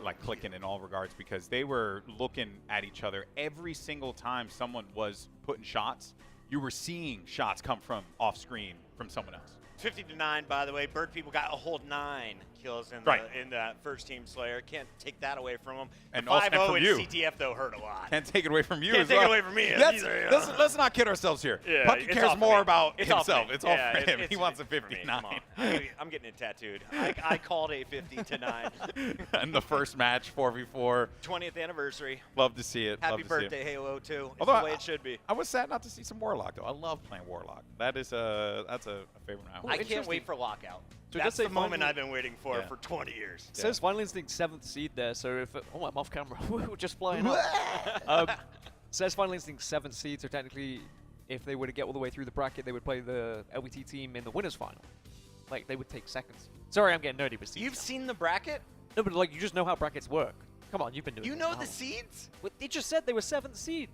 [SPEAKER 2] like clicking in all regards because they were looking at each other every single time someone was putting shots. You were seeing shots come from off screen from someone else.
[SPEAKER 3] 50-9, by the way. Bird people got a whole 9 kills in,
[SPEAKER 2] Right.
[SPEAKER 3] in that first team Slayer. Can't take that away from them.
[SPEAKER 2] And
[SPEAKER 3] The
[SPEAKER 2] also-
[SPEAKER 3] 5-0
[SPEAKER 2] from
[SPEAKER 3] in
[SPEAKER 2] you.
[SPEAKER 3] CTF, though, hurt a lot.
[SPEAKER 2] Can't take it away from you
[SPEAKER 3] Can't
[SPEAKER 2] as
[SPEAKER 3] take it
[SPEAKER 2] well.
[SPEAKER 3] away from me
[SPEAKER 2] Let's,
[SPEAKER 3] either,
[SPEAKER 2] let's not kid ourselves here.
[SPEAKER 3] Yeah,
[SPEAKER 2] Puckett
[SPEAKER 3] it's
[SPEAKER 2] cares
[SPEAKER 3] all for
[SPEAKER 2] more
[SPEAKER 3] me.
[SPEAKER 2] about
[SPEAKER 3] It's all for
[SPEAKER 2] himself.
[SPEAKER 3] me.
[SPEAKER 2] It's all
[SPEAKER 3] Yeah,
[SPEAKER 2] for him.
[SPEAKER 3] it's
[SPEAKER 2] He wants a
[SPEAKER 3] for me. Come
[SPEAKER 2] 59.
[SPEAKER 3] on. I'm getting it tattooed. I called a 50-9.
[SPEAKER 2] And the first match, 4v4.
[SPEAKER 3] 20th anniversary.
[SPEAKER 2] Love to see it.
[SPEAKER 3] Happy
[SPEAKER 2] Love to see it.
[SPEAKER 3] birthday, Halo 2. It's
[SPEAKER 2] Although
[SPEAKER 3] the way it should be.
[SPEAKER 2] I was sad not to see some Warlock though. I love playing Warlock. That's a favorite now.
[SPEAKER 3] I can't wait for Lockout.
[SPEAKER 1] So it
[SPEAKER 3] That's
[SPEAKER 1] does say
[SPEAKER 3] the moment
[SPEAKER 1] final-
[SPEAKER 3] I've been waiting for
[SPEAKER 2] Yeah.
[SPEAKER 3] for 20 years.
[SPEAKER 1] It says Final Instinct 7th seed there, so if it, oh, I'm off camera. We're just flying up. Says Final Instinct 7th seed, so technically, if they were to get all the way through the bracket, they would play the LBT team in the winners final. Like they would take second seed. Sorry, I'm getting nerdy with seeds.
[SPEAKER 3] You've seen the bracket?
[SPEAKER 1] No, but like you just know how brackets work. Come on, you've been doing.
[SPEAKER 3] You
[SPEAKER 1] it
[SPEAKER 3] know
[SPEAKER 1] now.
[SPEAKER 3] the seeds?
[SPEAKER 1] Well, they just said they were 7th seed.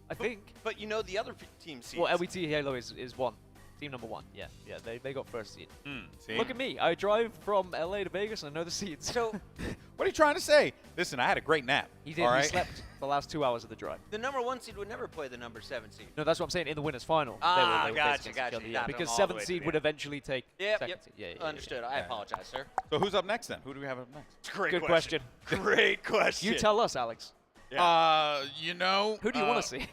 [SPEAKER 1] I think.
[SPEAKER 3] But you know the other team seeds.
[SPEAKER 1] Well, LBT Halo is 1. Team number 1. Yeah, they got first seed.
[SPEAKER 2] See?
[SPEAKER 1] Look at me. I drive from LA to Vegas and I know the seeds.
[SPEAKER 3] So
[SPEAKER 2] What are you trying to say? Listen, I had a great nap.
[SPEAKER 1] he did.
[SPEAKER 2] All
[SPEAKER 1] He
[SPEAKER 2] right?
[SPEAKER 1] slept the last 2 hours of the drive.
[SPEAKER 3] the number 1 seed would never play the number 7 seed.
[SPEAKER 1] No, that's what I'm saying. In the winners final,
[SPEAKER 3] Ah,
[SPEAKER 1] they were
[SPEAKER 3] gotcha,
[SPEAKER 1] faced against each
[SPEAKER 3] gotcha.
[SPEAKER 1] other,
[SPEAKER 3] You
[SPEAKER 1] yeah,
[SPEAKER 3] got them
[SPEAKER 1] because
[SPEAKER 3] all the way
[SPEAKER 1] 7th
[SPEAKER 3] to
[SPEAKER 1] seed
[SPEAKER 3] the
[SPEAKER 1] would
[SPEAKER 3] end.
[SPEAKER 1] eventually take
[SPEAKER 3] Yep,
[SPEAKER 1] second
[SPEAKER 3] yep.
[SPEAKER 1] seed. Yeah,
[SPEAKER 3] Understood. I apologize, sir.
[SPEAKER 2] So who's up next then? Who do we have up next?
[SPEAKER 3] Great
[SPEAKER 1] Good question.
[SPEAKER 3] Great question.
[SPEAKER 1] You tell us, Alex.
[SPEAKER 2] You know.
[SPEAKER 1] Who do you want to see?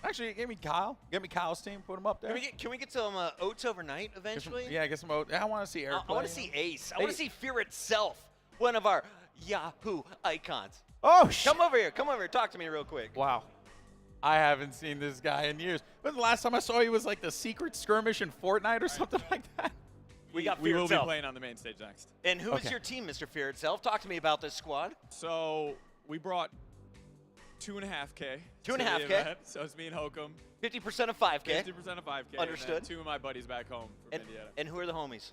[SPEAKER 2] Actually, give me Kyle. Give me Kyle's team. Put him up there.
[SPEAKER 3] Can we get some Oats overnight eventually?
[SPEAKER 2] Yeah, get some. I want to see Eric.
[SPEAKER 3] I want to see Ace. I want to see Fear itself. One of our Yahoo icons.
[SPEAKER 2] Oh shit!
[SPEAKER 3] Come over here. Come over here. Talk to me real quick.
[SPEAKER 1] Wow.
[SPEAKER 2] I haven't seen this guy in years. When the last time I saw you was like the secret skirmish in Fortnite or something like that.
[SPEAKER 3] We got
[SPEAKER 10] We
[SPEAKER 3] Fear
[SPEAKER 10] will be
[SPEAKER 3] itself.
[SPEAKER 10] playing on the main stage next.
[SPEAKER 3] And who is
[SPEAKER 2] Okay.
[SPEAKER 3] your team, Mr. Fear itself? Talk to me about this squad.
[SPEAKER 10] So we brought 2.5K.
[SPEAKER 3] 2.5K?
[SPEAKER 10] So it's me and Hokum.
[SPEAKER 3] 50% of 5K.
[SPEAKER 10] 50% of 5K.
[SPEAKER 3] Understood.
[SPEAKER 10] And then 2 of my buddies back home from Indiana.
[SPEAKER 3] And who are the homies?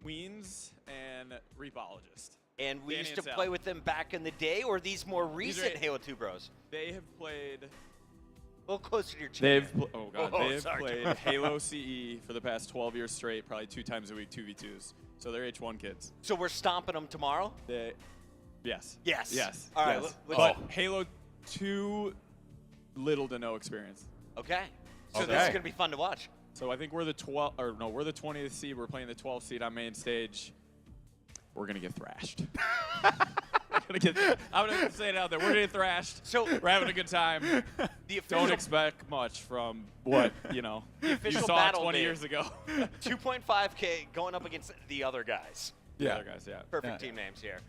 [SPEAKER 10] Weens and Reapologist.
[SPEAKER 3] And we
[SPEAKER 10] Danny
[SPEAKER 3] used
[SPEAKER 10] and
[SPEAKER 3] to
[SPEAKER 10] Sal.
[SPEAKER 3] play with them back in the day, or these more recent
[SPEAKER 10] are-
[SPEAKER 3] Halo 2 bros?
[SPEAKER 10] They have played.
[SPEAKER 3] A little closer to your chair.
[SPEAKER 10] Oh god,
[SPEAKER 3] Oh,
[SPEAKER 10] they have
[SPEAKER 3] sorry.
[SPEAKER 10] played Halo CE for the past 12 years straight, probably 2 times a week, 2v2s. So they're H1 kids.
[SPEAKER 3] So we're stomping them tomorrow?
[SPEAKER 10] Yes.
[SPEAKER 3] Yes.
[SPEAKER 10] Yes.
[SPEAKER 3] All right.
[SPEAKER 10] yes.
[SPEAKER 3] Let's
[SPEAKER 10] But Halo 2, little to no experience.
[SPEAKER 3] Okay. So this is
[SPEAKER 2] Okay.
[SPEAKER 3] going to be fun to watch.
[SPEAKER 10] So I think we're the 12th, or no, we're the 20th seed. We're playing the 12th seed on main stage. We're gonna get thrashed. I'm gonna say it out there. We're gonna get thrashed.
[SPEAKER 3] So
[SPEAKER 10] we're having a good time.
[SPEAKER 3] the official,
[SPEAKER 10] Don't expect much from what you
[SPEAKER 3] official
[SPEAKER 10] saw
[SPEAKER 3] battle
[SPEAKER 10] 20
[SPEAKER 3] date.
[SPEAKER 10] years ago.
[SPEAKER 3] 2.5K going up against the other guys.
[SPEAKER 10] The other guys, yeah.
[SPEAKER 3] Perfect team names here.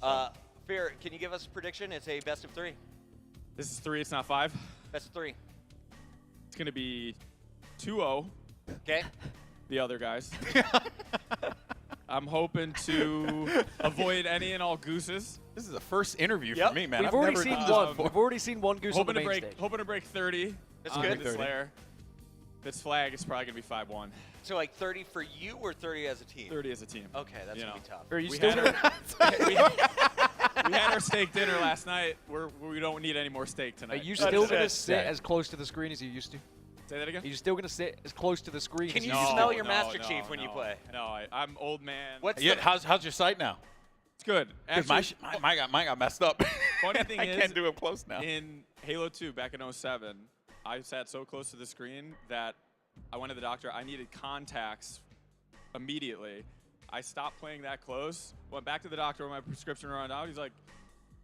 [SPEAKER 10] Yeah.
[SPEAKER 3] Fear, can you give us a prediction? It's a best of 3.
[SPEAKER 10] This is 3. It's not 5.
[SPEAKER 3] Best of 3.
[SPEAKER 10] It's gonna be 2-0.
[SPEAKER 3] Okay.
[SPEAKER 10] The other guys. I'm hoping to avoid any and all gooses.
[SPEAKER 2] This is the first interview
[SPEAKER 3] Yep.
[SPEAKER 2] for me, man.
[SPEAKER 1] We've
[SPEAKER 2] I've
[SPEAKER 1] already
[SPEAKER 2] never
[SPEAKER 1] seen
[SPEAKER 2] done
[SPEAKER 1] one.
[SPEAKER 2] this before.
[SPEAKER 1] We've already seen one goose on the main stage.
[SPEAKER 10] Hoping to break 30.
[SPEAKER 3] That's
[SPEAKER 10] on
[SPEAKER 3] good.
[SPEAKER 10] the Slayer. This flag is probably gonna be 5-1.
[SPEAKER 3] So like 30 for you or 30 as a team?
[SPEAKER 10] 30 as a team.
[SPEAKER 3] Okay, that's
[SPEAKER 10] You
[SPEAKER 3] going to
[SPEAKER 10] know.
[SPEAKER 3] be tough.
[SPEAKER 1] Are you
[SPEAKER 10] We
[SPEAKER 1] still
[SPEAKER 10] had
[SPEAKER 1] gonna,
[SPEAKER 10] we had our steak dinner last night. We don't need any more steak
[SPEAKER 1] are
[SPEAKER 10] tonight.
[SPEAKER 1] you still gonna sit as close to the screen as you used to?
[SPEAKER 10] Say that again?
[SPEAKER 1] Are you still gonna sit as close to the screen?
[SPEAKER 3] Can
[SPEAKER 1] as
[SPEAKER 3] you
[SPEAKER 1] used to?
[SPEAKER 3] smell your Master Chief when you
[SPEAKER 10] no.
[SPEAKER 3] play?
[SPEAKER 10] No, I'm old man.
[SPEAKER 3] What's
[SPEAKER 2] Yeah,
[SPEAKER 3] the,
[SPEAKER 2] how's your sight now?
[SPEAKER 10] It's good.
[SPEAKER 2] Because
[SPEAKER 10] Actually,
[SPEAKER 2] mine got messed up.
[SPEAKER 10] funny thing
[SPEAKER 2] I
[SPEAKER 10] is,
[SPEAKER 2] can't do it close now.
[SPEAKER 10] in Halo 2 back in 07, I sat so close to the screen that I went to the doctor. I needed contacts immediately. I stopped playing that close. Went back to the doctor when my prescription ran out. He's like,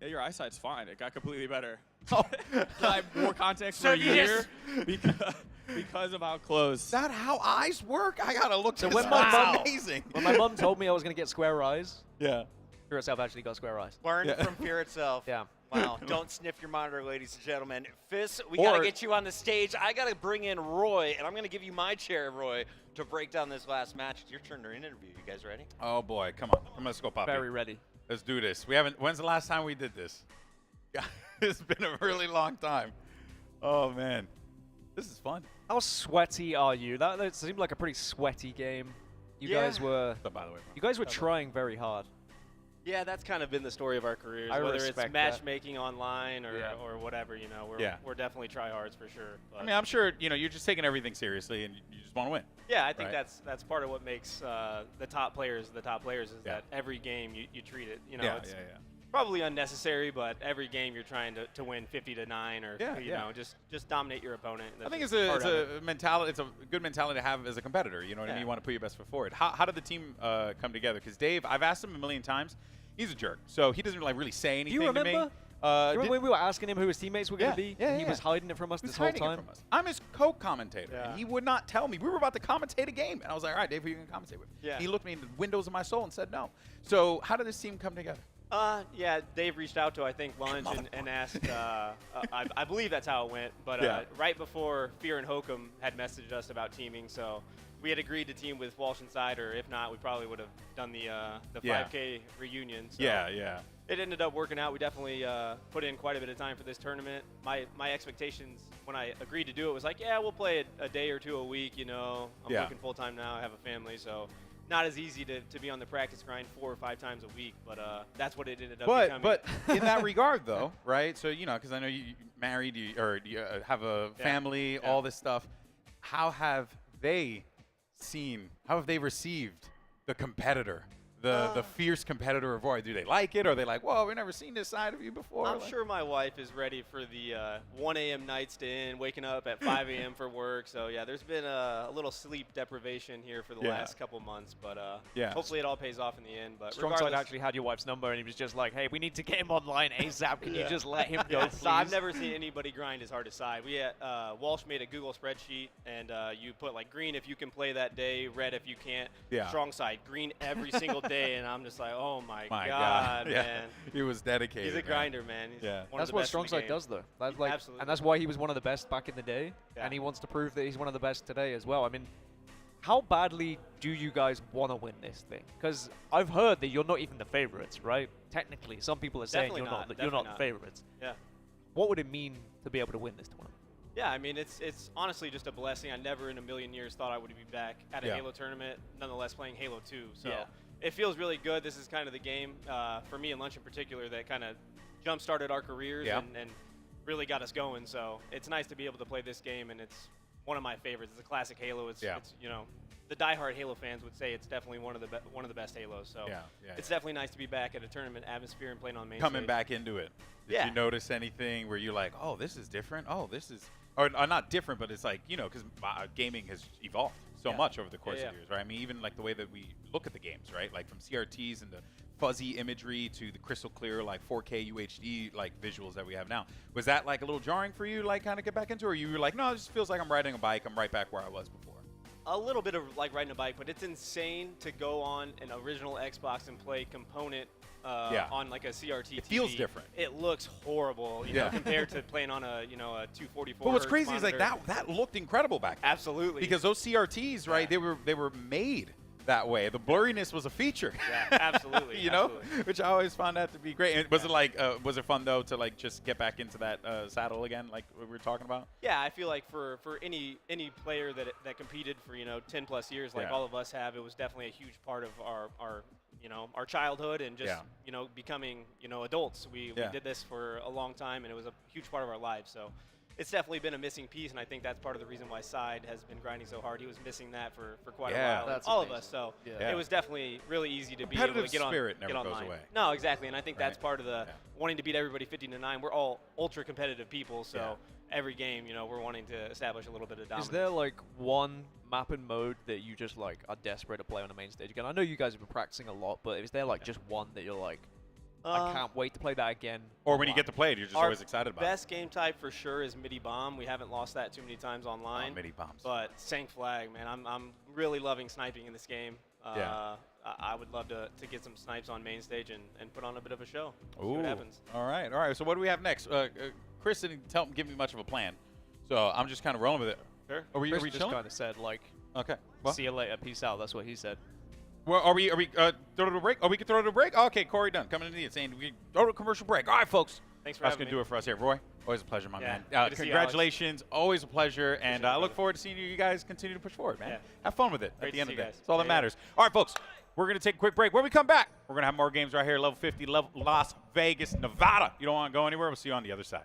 [SPEAKER 10] "Yeah, your eyesight's fine. It got completely better." I wore contacts for a year because of how close.
[SPEAKER 2] Is that how eyes work? I gotta look.
[SPEAKER 1] So
[SPEAKER 2] this
[SPEAKER 1] when
[SPEAKER 2] up.
[SPEAKER 1] my
[SPEAKER 2] That's
[SPEAKER 1] mom,
[SPEAKER 2] amazing.
[SPEAKER 1] when my mum told me I was gonna get square eyes,
[SPEAKER 2] Yeah.
[SPEAKER 1] Fear itself actually got square eyes.
[SPEAKER 3] learn from Fear itself.
[SPEAKER 1] Yeah.
[SPEAKER 3] Wow. Don't sniff your monitor, ladies and gentlemen. Fizz, we got to get you on the stage. I got to bring in Roy, and I'm going to give you my chair, Roy, to break down this last match. It's your turn to interview. You guys ready?
[SPEAKER 2] Oh boy, come on, let's go, Poppy.
[SPEAKER 1] Very ready.
[SPEAKER 2] Let's do this. We haven't. When's the last time we did this? It's been a really long time. Oh man, this is fun.
[SPEAKER 1] How sweaty are you? That seemed like a pretty sweaty game. You
[SPEAKER 3] Yeah.
[SPEAKER 1] guys were.
[SPEAKER 2] So, by the way,
[SPEAKER 1] You guys were trying very hard.
[SPEAKER 11] Yeah, that's kind of been the story of our careers.
[SPEAKER 1] I
[SPEAKER 11] Whether it's
[SPEAKER 1] respect that.
[SPEAKER 11] matchmaking online or,
[SPEAKER 1] Yeah.
[SPEAKER 11] or whatever, you know,
[SPEAKER 2] Yeah.
[SPEAKER 11] we're definitely tryhards for sure. But
[SPEAKER 2] I mean, I'm sure you're just taking everything seriously and you just want to win.
[SPEAKER 11] yeah, I think
[SPEAKER 2] right.
[SPEAKER 11] that's part of what makes the top players is
[SPEAKER 2] Yeah.
[SPEAKER 11] that every game you treat it. You know,
[SPEAKER 2] Yeah,
[SPEAKER 11] it's
[SPEAKER 2] yeah.
[SPEAKER 11] probably unnecessary, but every game you're trying to win 50-9 or
[SPEAKER 2] Yeah,
[SPEAKER 11] you
[SPEAKER 2] yeah.
[SPEAKER 11] know just dominate your opponent.
[SPEAKER 2] I think
[SPEAKER 11] That's
[SPEAKER 2] it's
[SPEAKER 11] part of it.
[SPEAKER 2] a mentality. It's a good mentality to have as a competitor. You know what I mean?
[SPEAKER 11] Yeah.
[SPEAKER 2] You want to put your best foot forward. How did the team come together? Because Dave, I've asked him a million times. He's a jerk, so he doesn't really say anything
[SPEAKER 1] Do you
[SPEAKER 2] to
[SPEAKER 1] remember?
[SPEAKER 2] me.
[SPEAKER 1] You remember when we were asking him who his teammates were going
[SPEAKER 2] Yeah,
[SPEAKER 1] to be?
[SPEAKER 2] yeah,
[SPEAKER 1] He
[SPEAKER 2] yeah.
[SPEAKER 1] was hiding it from us
[SPEAKER 2] He's
[SPEAKER 1] this whole
[SPEAKER 2] hiding it
[SPEAKER 1] time.
[SPEAKER 2] from us. I'm his co-commentator,
[SPEAKER 11] Yeah.
[SPEAKER 2] and he would not tell me. We were about to commentate a game, and I was like, all right, Dave, who are you going to commentate with?
[SPEAKER 11] Yeah.
[SPEAKER 2] He looked me in the windows of my soul and said no. So how did this team come together?
[SPEAKER 11] Yeah, Dave reached out to, I think, Lunge and asked, I believe that's how it went, but
[SPEAKER 2] Yeah.
[SPEAKER 11] right before Fear and Hokum had messaged us about teaming, so we had agreed to team with Walsh and Sider. If not, we probably would have done the
[SPEAKER 2] Yeah.
[SPEAKER 11] 5K reunion. So
[SPEAKER 2] Yeah.
[SPEAKER 11] it ended up working out. We definitely put in quite a bit of time for this tournament. My expectations when I agreed to do it was like, yeah, we'll play it a day or two a week, you know. I'm
[SPEAKER 2] Yeah.
[SPEAKER 11] working full-time now. I have a family, so not as easy to be on the practice grind 4 or 5 times a week, but that's what it ended up becoming.
[SPEAKER 2] But in that regard, though, right? So because I know you married, you have a family,
[SPEAKER 11] Yeah.
[SPEAKER 2] all this stuff. how have they received the competitor? The fierce competitor of Roy? Do they like it? Or are they like, whoa, we've never seen this side of you before?
[SPEAKER 11] I'm sure my wife is ready for the 1 a.m. nights to end, waking up at 5 a.m. for work. So, yeah, there's been a little sleep deprivation here for the last couple months. But hopefully it all pays off in the end. But
[SPEAKER 1] Strongside actually had your wife's number, and he was just like, hey, we need to get him online ASAP. Can you just let him go, please?
[SPEAKER 11] So I've never seen anybody grind as hard as Sai. Walsh made a Google spreadsheet, and you put, like, green if you can play that day, red if you can't.
[SPEAKER 2] Yeah.
[SPEAKER 11] Strongside, green every single day. And I'm just like, oh, my God,
[SPEAKER 2] yeah.
[SPEAKER 11] man.
[SPEAKER 2] He was dedicated.
[SPEAKER 11] He's a grinder, man. He's one
[SPEAKER 1] that's
[SPEAKER 11] of the
[SPEAKER 1] what
[SPEAKER 11] best in the
[SPEAKER 1] Strongside
[SPEAKER 11] game.
[SPEAKER 1] does, though. That's like,
[SPEAKER 11] Absolutely.
[SPEAKER 1] and that's why he was one of the best back in the day,
[SPEAKER 11] Yeah.
[SPEAKER 1] and he wants to prove that he's one of the best today as well. I mean, how badly do you guys want to win this thing? Because I've heard that you're not even the favorites, right? Technically, some people are saying
[SPEAKER 11] Definitely
[SPEAKER 1] you're not
[SPEAKER 11] not.
[SPEAKER 1] the favorites.
[SPEAKER 11] Yeah.
[SPEAKER 1] What would it mean to be able to win this tournament?
[SPEAKER 11] Yeah, I mean, it's honestly just a blessing. I never in a million years thought I would be back at a Halo tournament, nonetheless playing Halo 2. So it feels really good. This is kind of the game, for me and Lunch in particular, that kind of jump-started our careers and really got us going. So it's nice to be able to play this game, and it's one of my favorites. It's a classic Halo. It's you know, the diehard Halo fans would say it's definitely one of the best Halos. So it's definitely nice to be back at a tournament atmosphere and playing on main
[SPEAKER 2] Coming
[SPEAKER 11] stage.
[SPEAKER 2] back into it. Did you notice anything where you're like, oh, this is different? Oh, this is, or not different, but it's like, you know, because gaming has evolved so much over the course of years, right? I mean, even like the way that we look at the games, right? Like from CRTs and the fuzzy imagery to the crystal clear, like 4K UHD like visuals that we have now. Was that like a little jarring for you, like kind of get back into, or you were like, no, it just feels like I'm riding a bike. I'm right back where I was before.
[SPEAKER 11] A little bit of like riding a bike, but it's insane to go on an original Xbox and play Component on like a CRT.
[SPEAKER 2] It feels different.
[SPEAKER 11] It looks horrible, you know, compared to playing on a a 244.
[SPEAKER 2] But what's crazy
[SPEAKER 11] monitor.
[SPEAKER 2] is like that looked incredible back then.
[SPEAKER 11] Absolutely.
[SPEAKER 2] Because those CRTs, right? They were made that way. The blurriness was a feature.
[SPEAKER 11] Yeah, absolutely.
[SPEAKER 2] you know, which I always found that to be great. And was it like, was it fun though to like just get back into that saddle again, like we were talking about?
[SPEAKER 11] Yeah, I feel like for any player that competed for 10+ years, like all of us have, it was definitely a huge part of our childhood and just becoming adults. We did this for a long time, and it was a huge part of our lives. So it's definitely been a missing piece, and I think that's part of the reason why Side has been grinding so hard. He was missing that for quite a while.
[SPEAKER 1] That's
[SPEAKER 11] all
[SPEAKER 1] amazing.
[SPEAKER 11] of us. So it was definitely really easy to be able to get on.
[SPEAKER 2] Spirit never
[SPEAKER 11] get
[SPEAKER 2] goes
[SPEAKER 11] online.
[SPEAKER 2] away.
[SPEAKER 11] No, exactly, and I think that's part of the wanting to beat everybody 15-9. We're all ultra competitive people, so every game, we're wanting to establish a little bit of dominance.
[SPEAKER 1] Is there like one map and mode that you just like are desperate to play on the main stage again? I know you guys have been practicing a lot, but is there like just one that you're like, I can't wait to play that again?
[SPEAKER 2] Or when you get to play it, you're just always excited about it.
[SPEAKER 11] Best game type for sure is MIDI Bomb. We haven't lost that too many times online.
[SPEAKER 2] MIDI Bombs.
[SPEAKER 11] But Sank Flag, man, I'm really loving sniping in this game. I would love to get some snipes on main stage and put on a bit of a show. See what happens.
[SPEAKER 2] All right. So what do we have next? Chris didn't give me much of a plan, so I'm just kind of rolling with it.
[SPEAKER 11] Sure.
[SPEAKER 2] Are we
[SPEAKER 1] Chris
[SPEAKER 2] chilling?
[SPEAKER 1] just kind of said like,
[SPEAKER 2] okay. Well,
[SPEAKER 1] see you later, peace out. That's what he said.
[SPEAKER 2] Well, are we throw it to a break? Oh, we can throw it to a break? Okay, Corey Dunn coming in and saying we throw to a commercial break. All right, folks.
[SPEAKER 11] Thanks for
[SPEAKER 2] That's
[SPEAKER 11] having
[SPEAKER 2] going to
[SPEAKER 11] me.
[SPEAKER 2] do it for us here. Roy, always a pleasure, my man.
[SPEAKER 11] Good to see you, Alex.
[SPEAKER 2] Congratulations. Always a pleasure. And I look forward to seeing you guys continue to push forward, man. Have fun with it
[SPEAKER 11] Great
[SPEAKER 2] at the
[SPEAKER 11] to
[SPEAKER 2] end of
[SPEAKER 11] see
[SPEAKER 2] the
[SPEAKER 11] you
[SPEAKER 2] day.
[SPEAKER 11] guys.
[SPEAKER 2] That's all that matters. All right, folks. We're going to take a quick break. When we come back, we're going to have more games right here, level 50, Las Vegas, Nevada. You don't want to go anywhere. We'll see you on the other side.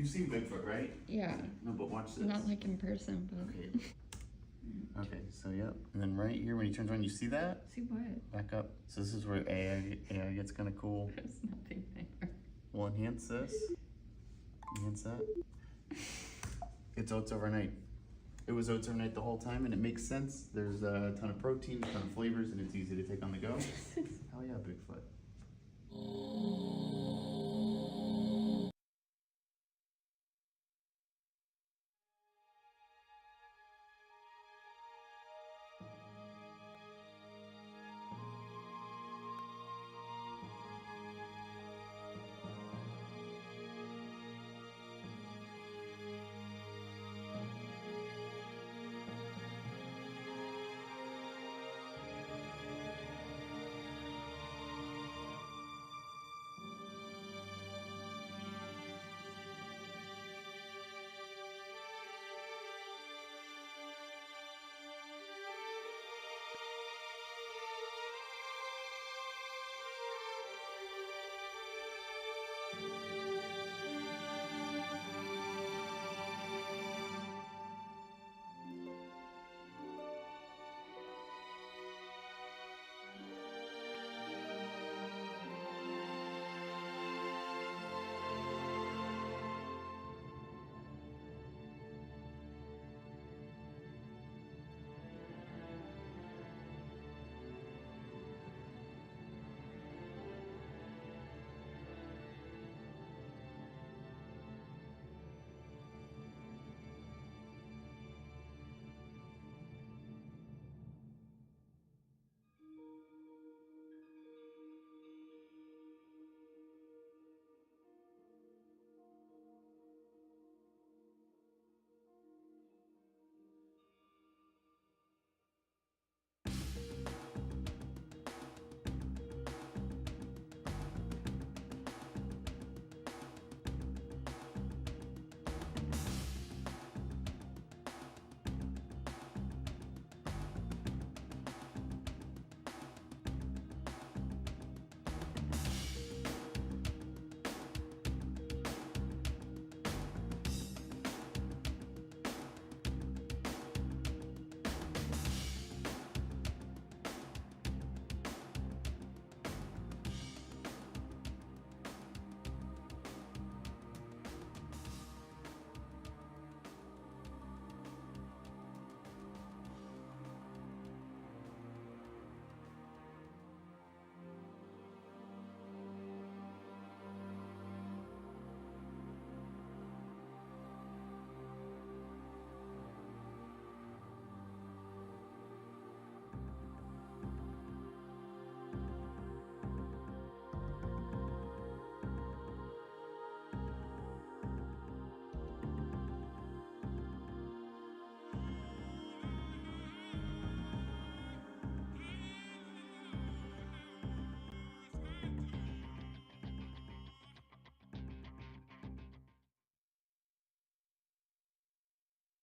[SPEAKER 12] You've seen Bigfoot, right?
[SPEAKER 13] Yeah.
[SPEAKER 12] No, but watch this.
[SPEAKER 13] Not like in person, but.
[SPEAKER 12] Okay. Okay, so yep. And then right here, when he turns around, you see that?
[SPEAKER 13] See what?
[SPEAKER 12] Back up. So this is where AI gets kind of cool.
[SPEAKER 13] There's nothing there.
[SPEAKER 12] We'll enhance this. Enhance that. It's Oats overnight. It was Oats overnight the whole time, and it makes sense. There's a ton of protein, a ton of flavors, and it's easy to take on the go. Hell yeah, Bigfoot.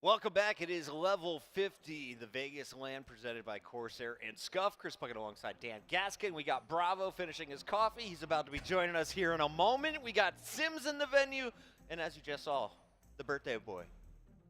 [SPEAKER 3] Welcome back. It is level 50, the Vegas LAN presented by Corsair and Scuff. Chris Puckett alongside Dan Gaskin. We got Bravo finishing his coffee. He's about to be joining us here in a moment. We got Sims in the venue. And as you just saw, the birthday boy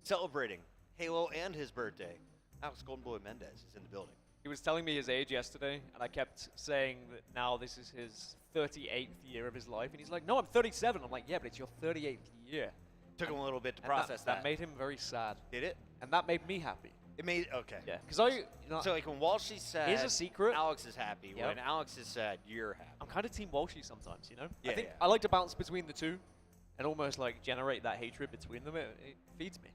[SPEAKER 3] celebrating Halo and his birthday. Alex Golden Boy Mendez is in the building.
[SPEAKER 1] He was telling me his age yesterday, and I kept saying that now this is his 38th year of his life. And he's like, no, I'm 37. I'm like, yeah, but it's your 38th year.
[SPEAKER 3] Took him a little bit to process that.
[SPEAKER 1] That made him very sad.
[SPEAKER 3] Did it?
[SPEAKER 1] And that made me happy.
[SPEAKER 3] It made, okay.
[SPEAKER 1] Yeah, because
[SPEAKER 3] so like when Walshy's sad,
[SPEAKER 1] here's a secret.
[SPEAKER 3] Alex is happy.
[SPEAKER 1] Yep.
[SPEAKER 3] When Alex is sad, you're happy.
[SPEAKER 1] I'm kind of Team Walshy sometimes, you know?
[SPEAKER 3] Yeah,
[SPEAKER 1] I think I like to bounce between the two and almost like generate that hatred between them. It feeds me.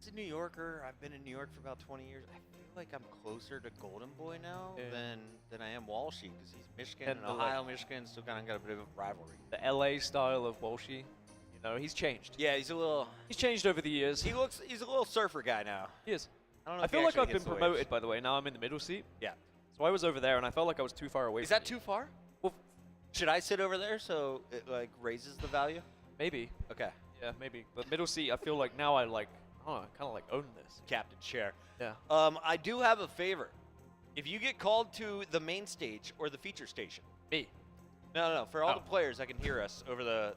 [SPEAKER 3] As a New Yorker, I've been in New York for about 20 years. I feel like I'm closer to Golden Boy now than I am Walshy, because he's Michigan and Ohio, Michigan still kind of got a bit of a rivalry.
[SPEAKER 1] The LA style of Walshy, you know, he's changed.
[SPEAKER 3] Yeah, he's
[SPEAKER 1] changed over the years.
[SPEAKER 3] He's a little surfer guy now.
[SPEAKER 1] He is.
[SPEAKER 3] I don't know.
[SPEAKER 1] I feel like I've been promoted, by the way. Now I'm in the middle seat.
[SPEAKER 3] Yeah.
[SPEAKER 1] So I was over there, and I felt like I was too far away.
[SPEAKER 3] Is that too far?
[SPEAKER 1] Well,
[SPEAKER 3] should I sit over there so it like raises the value?
[SPEAKER 1] Maybe.
[SPEAKER 3] Okay.
[SPEAKER 1] Yeah, maybe. But middle seat, I feel like now I kind of like own this.
[SPEAKER 3] Captain chair.
[SPEAKER 1] Yeah.
[SPEAKER 3] I do have a favor. If you get called to the main stage or the feature station.
[SPEAKER 1] Me.
[SPEAKER 3] No. For all the players that can hear us over the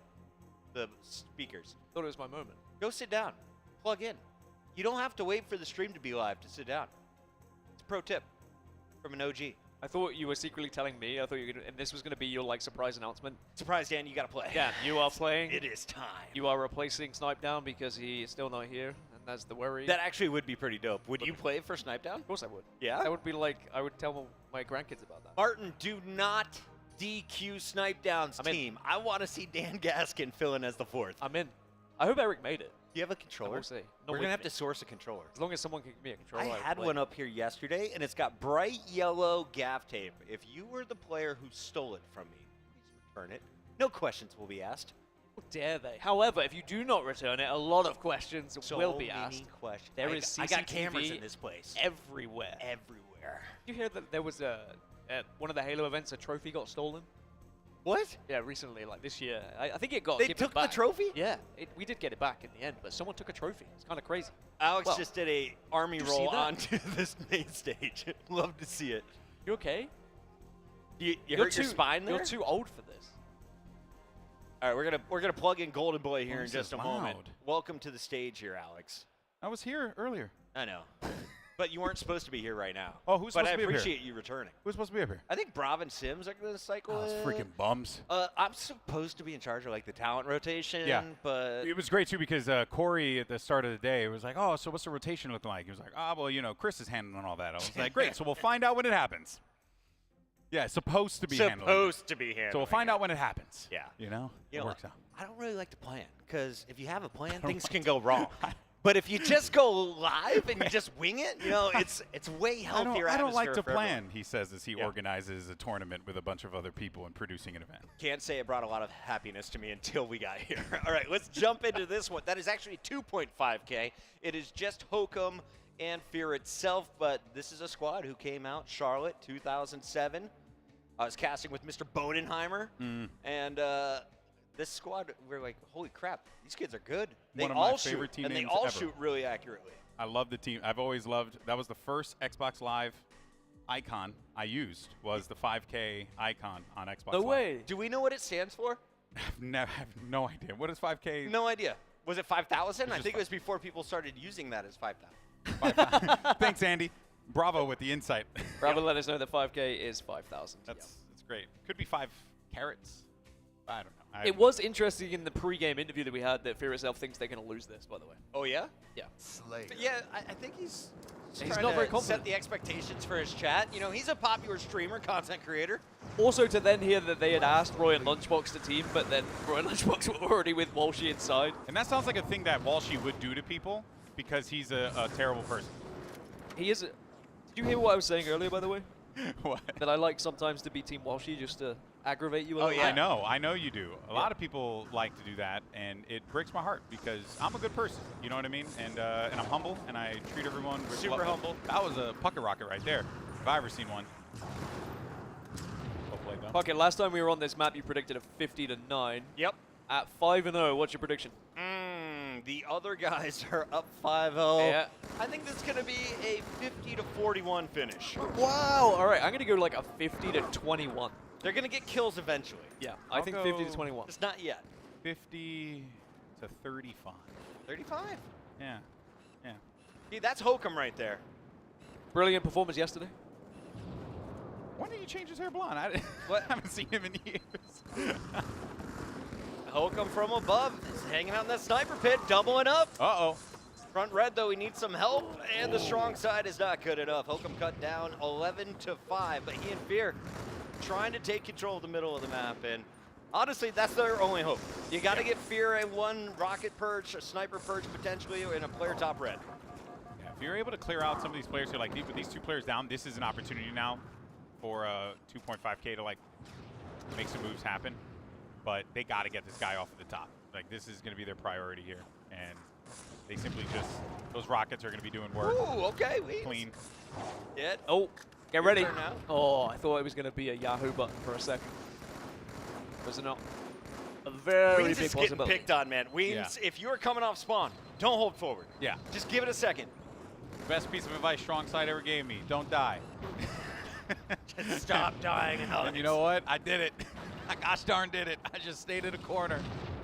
[SPEAKER 3] the speakers.
[SPEAKER 1] Thought it was my moment.
[SPEAKER 3] Go sit down. Plug in. You don't have to wait for the stream to be live to sit down. It's a pro tip from an OG.
[SPEAKER 1] I thought you were secretly telling me. I thought you were gonna, and this was going to be your like surprise announcement.
[SPEAKER 3] Surprise, Dan, you got to play.
[SPEAKER 1] Dan, you are playing.
[SPEAKER 3] It is time.
[SPEAKER 1] You are replacing Snipedown because he is still not here, and that's the worry.
[SPEAKER 3] That actually would be pretty dope. Would you play for Snipedown?
[SPEAKER 1] Of course I would.
[SPEAKER 3] Yeah?
[SPEAKER 1] That would be like, I would tell my grandkids about that.
[SPEAKER 3] Martin, do not DQ Snipedown's team. I want to see Dan Gaskin fill in as the 4th.
[SPEAKER 1] I'm in. I hope Eric made it.
[SPEAKER 3] Do you have a controller?
[SPEAKER 1] We'll see.
[SPEAKER 3] We're going to have to source a controller.
[SPEAKER 1] As long as someone can give me a controller.
[SPEAKER 3] I had one up here yesterday, and it's got bright yellow gaff tape. If you were the player who stole it from me, please return it. No questions will be asked.
[SPEAKER 1] How dare they? However, if you do not return it, a lot of questions will be asked.
[SPEAKER 3] Many questions.
[SPEAKER 1] There is CCTV
[SPEAKER 3] I got cameras in this place.
[SPEAKER 1] Everywhere.
[SPEAKER 3] Everywhere.
[SPEAKER 1] Did you hear that there was at one of the Halo events, a trophy got stolen?
[SPEAKER 3] What?
[SPEAKER 1] Yeah, recently, like this year. I think it got
[SPEAKER 3] They
[SPEAKER 1] given
[SPEAKER 3] took
[SPEAKER 1] back.
[SPEAKER 3] the trophy?
[SPEAKER 1] Yeah, we did get it back in the end, but someone took a trophy. It's kind of crazy.
[SPEAKER 3] Alex just did a army
[SPEAKER 1] did you see
[SPEAKER 3] roll
[SPEAKER 1] that?
[SPEAKER 3] onto this main stage. Love to see it.
[SPEAKER 1] You okay?
[SPEAKER 3] You
[SPEAKER 1] You're
[SPEAKER 3] hurt your spine there?
[SPEAKER 1] You're too old for this.
[SPEAKER 3] All right, we're gonna plug in Golden Boy here in
[SPEAKER 2] this
[SPEAKER 3] just a
[SPEAKER 2] is
[SPEAKER 3] moment.
[SPEAKER 2] loud.
[SPEAKER 3] Welcome to the stage here, Alex.
[SPEAKER 2] I was here earlier.
[SPEAKER 3] I know, but you weren't supposed to be here right now.
[SPEAKER 2] Oh, who's supposed to be up
[SPEAKER 3] But
[SPEAKER 2] here?
[SPEAKER 3] I appreciate you returning.
[SPEAKER 2] Who's supposed to be up here?
[SPEAKER 3] I think Brav and Sims are gonna cycle.
[SPEAKER 2] Oh, those
[SPEAKER 3] in.
[SPEAKER 2] freaking bums.
[SPEAKER 3] I'm supposed to be in charge of like the talent rotation.
[SPEAKER 2] Yeah.
[SPEAKER 3] But
[SPEAKER 2] It was great, too, because Corey at the start of the day was like, oh, so what's the rotation looking like? He was like, well, you know, Chris is handling all that. I was like, great, so we'll find out when it happens. Yeah, it's supposed to be handling.
[SPEAKER 3] supposed to be handling.
[SPEAKER 2] So we'll find out when it happens.
[SPEAKER 3] Yeah.
[SPEAKER 2] You know?
[SPEAKER 3] You
[SPEAKER 2] It
[SPEAKER 3] know,
[SPEAKER 2] works out.
[SPEAKER 3] I don't really like to plan because if you have a plan, things can go wrong. But if you just go live and you just wing it, you know, it's way healthier.
[SPEAKER 2] I don't like to
[SPEAKER 3] atmosphere for
[SPEAKER 2] plan,
[SPEAKER 3] everyone.
[SPEAKER 2] he says, as he organizes a tournament with a bunch of other people and producing an event.
[SPEAKER 3] Can't say it brought a lot of happiness to me until we got here. All right, let's jump into this one. That is actually 2.5K. It is just Hokum and Fear itself, but this is a squad who came out, Charlotte, 2007. I was casting with Mr. Bodenheimer, and this squad, we're like, holy crap, these kids are good. They
[SPEAKER 2] One of
[SPEAKER 3] all
[SPEAKER 2] my
[SPEAKER 3] shoot,
[SPEAKER 2] favorite team
[SPEAKER 3] and they
[SPEAKER 2] names
[SPEAKER 3] all
[SPEAKER 2] ever.
[SPEAKER 3] shoot really accurately.
[SPEAKER 2] I love the team. I've always loved. That was the first Xbox Live icon I used. Was the 5K icon on Xbox
[SPEAKER 1] No
[SPEAKER 2] Live.
[SPEAKER 1] way.
[SPEAKER 3] Do we know what it stands for?
[SPEAKER 2] I have no idea. What is 5K?
[SPEAKER 3] No idea. Was it 5,000? I
[SPEAKER 2] just
[SPEAKER 3] think it was before people started using that as 5,000.
[SPEAKER 2] Thanks, Andy. Bravo with the insight.
[SPEAKER 1] Bravo let us know that 5K is 5,000.
[SPEAKER 2] That's great. Could be 5 carats. I don't know.
[SPEAKER 1] It was interesting in the pre-game interview that we had that Fear itself thinks they're going to lose this, by the way.
[SPEAKER 3] Oh, yeah?
[SPEAKER 1] Yeah.
[SPEAKER 7] Slayer.
[SPEAKER 3] Yeah, I think he's
[SPEAKER 1] He's
[SPEAKER 3] trying
[SPEAKER 1] not
[SPEAKER 3] to
[SPEAKER 1] very confident.
[SPEAKER 3] set the expectations for his chat. You know, he's a popular streamer, content creator.
[SPEAKER 1] Also, to then hear that they had asked Roy and Lunchbox to team, but then Roy and Lunchbox were already with Walshy inside.
[SPEAKER 2] And that sounds like a thing that Walshy would do to people because he's a terrible person.
[SPEAKER 1] He is. Did you hear what I was saying earlier, by the way?
[SPEAKER 2] What?
[SPEAKER 1] That I like sometimes to be Team Walshy just to aggravate you a little.
[SPEAKER 2] I know you do. A lot of people like to do that, and it breaks my heart because I'm a good person. You know what I mean? And I'm humble, and I treat everyone with
[SPEAKER 3] Super
[SPEAKER 2] love.
[SPEAKER 3] humble.
[SPEAKER 2] That was a pucker rocket right there. If I ever seen one. Well played, though.
[SPEAKER 1] Fuck it, last time we were on this map, you predicted a 50-9.
[SPEAKER 3] Yep.
[SPEAKER 1] At 5-0, what's your prediction?
[SPEAKER 3] The other guys are up 5-0.
[SPEAKER 1] Yeah.
[SPEAKER 3] I think this is going to be a 50-41 finish.
[SPEAKER 1] Wow. All right, I'm going to go like a 50-21.
[SPEAKER 3] They're going to get kills eventually.
[SPEAKER 1] Yeah,
[SPEAKER 2] I'll
[SPEAKER 1] I think
[SPEAKER 2] go
[SPEAKER 1] 50-21.
[SPEAKER 3] It's not yet.
[SPEAKER 2] 50 to 35.
[SPEAKER 3] 35?
[SPEAKER 2] Yeah. Yeah.
[SPEAKER 3] See, that's Hokum right there.
[SPEAKER 1] Brilliant performance yesterday.
[SPEAKER 2] When did you change his hair blonde? I haven't seen him in years.
[SPEAKER 3] Hokum from above is hanging out in that sniper pit, doubling up.
[SPEAKER 2] Uh-oh.
[SPEAKER 3] Front red, though, he needs some help, and the strong side is not good enough. Hokum cut down 11-5, but he and Fear trying to take control of the middle of the map, and honestly, that's their only hope. You got to get Fear a one rocket perch, a sniper perch potentially, and a player top red.
[SPEAKER 2] Yeah, if you're able to clear out some of these players, like with these 2 players down, this is an opportunity now for 2.5K to like make some moves happen. But they got to get this guy off at the top. Like, this is going to be their priority here. And they simply just, those rockets are going to be doing work.
[SPEAKER 3] Ooh, okay.
[SPEAKER 2] Clean.
[SPEAKER 3] Yeah.
[SPEAKER 1] Oh, get ready.
[SPEAKER 3] Turn now.
[SPEAKER 1] Oh, I thought it was going to be a Yahoo button for a second. Was it not? A very
[SPEAKER 3] Weens
[SPEAKER 1] big
[SPEAKER 3] is getting
[SPEAKER 1] possibility.
[SPEAKER 3] picked on, man. Weens, if you're coming off spawn, don't hold forward.
[SPEAKER 2] Yeah.
[SPEAKER 3] Just give it a second.
[SPEAKER 2] Best piece of advice Strong Side ever gave me. Don't die.
[SPEAKER 3] Just stop dying.
[SPEAKER 2] And you know what? I did it. I gosh darn did it. I just stayed in a corner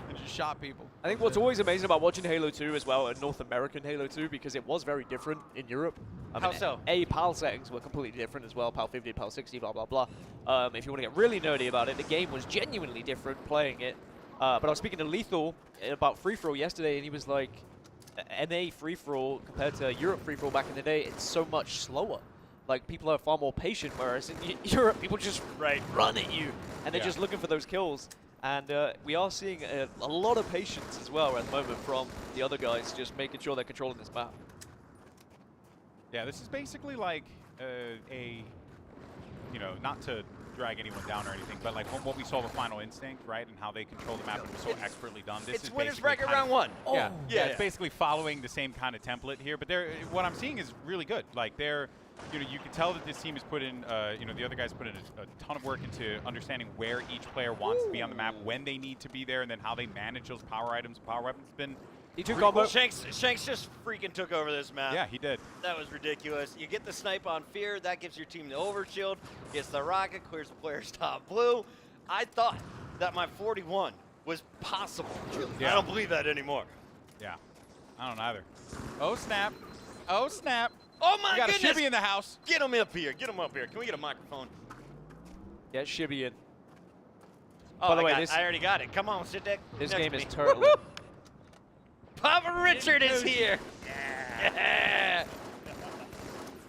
[SPEAKER 2] and just shot people.
[SPEAKER 1] I think what's always amazing about watching Halo 2 as well, and North American Halo 2, because it was very different in Europe.
[SPEAKER 3] How so?
[SPEAKER 1] PAL settings were completely different as well, PAL 50, PAL 60, blah, blah, blah. If you want to get really nerdy about it, the game was genuinely different playing it. But I was speaking to Lethal about free-for-all yesterday, and he was like, NA free-for-all compared to Europe free-for-all back in the day, it's so much slower. Like, people are far more patient, whereas in Europe, people just run at you, and they're just looking for those kills. And we are seeing a lot of patience as well at the moment from the other guys, just making sure they're controlling this map.
[SPEAKER 2] Yeah, this is basically like not to drag anyone down or anything, but like what we saw with Final Instinct, right, and how they control the map and was so expertly done. This is
[SPEAKER 3] winners
[SPEAKER 2] basically
[SPEAKER 3] bracket round 1.
[SPEAKER 2] Oh. Yeah, it's basically following the same kind of template here. But what I'm seeing is really good. Like you can tell that this team has put in, the other guys put in a ton of work into understanding where each player wants to be on the map, when they need to be there, and then how they manage those power items, power weapons. It's been
[SPEAKER 3] Well, Shanks just freaking took over this map.
[SPEAKER 2] Yeah, he did.
[SPEAKER 3] That was ridiculous. You get the snipe on Fear. That gives your team the overshield. Gets the rocket, clears the player's top blue. I thought that my 41 was possible.
[SPEAKER 2] Yeah.
[SPEAKER 3] I don't believe that anymore.
[SPEAKER 2] Yeah, I don't either. Oh, snap. Oh, snap.
[SPEAKER 3] Oh, my
[SPEAKER 2] goodness.
[SPEAKER 3] goodness.
[SPEAKER 2] Got a Shibby in the house.
[SPEAKER 3] Get him up here. Get him up here. Can we get a microphone?
[SPEAKER 1] Get Shibby in.
[SPEAKER 3] Oh,
[SPEAKER 1] By the way,
[SPEAKER 3] I already got it. Come on, sit there.
[SPEAKER 1] This
[SPEAKER 3] next
[SPEAKER 1] game
[SPEAKER 3] to
[SPEAKER 1] is
[SPEAKER 3] me.
[SPEAKER 1] turtle.
[SPEAKER 3] Papa Richard is here. Yeah.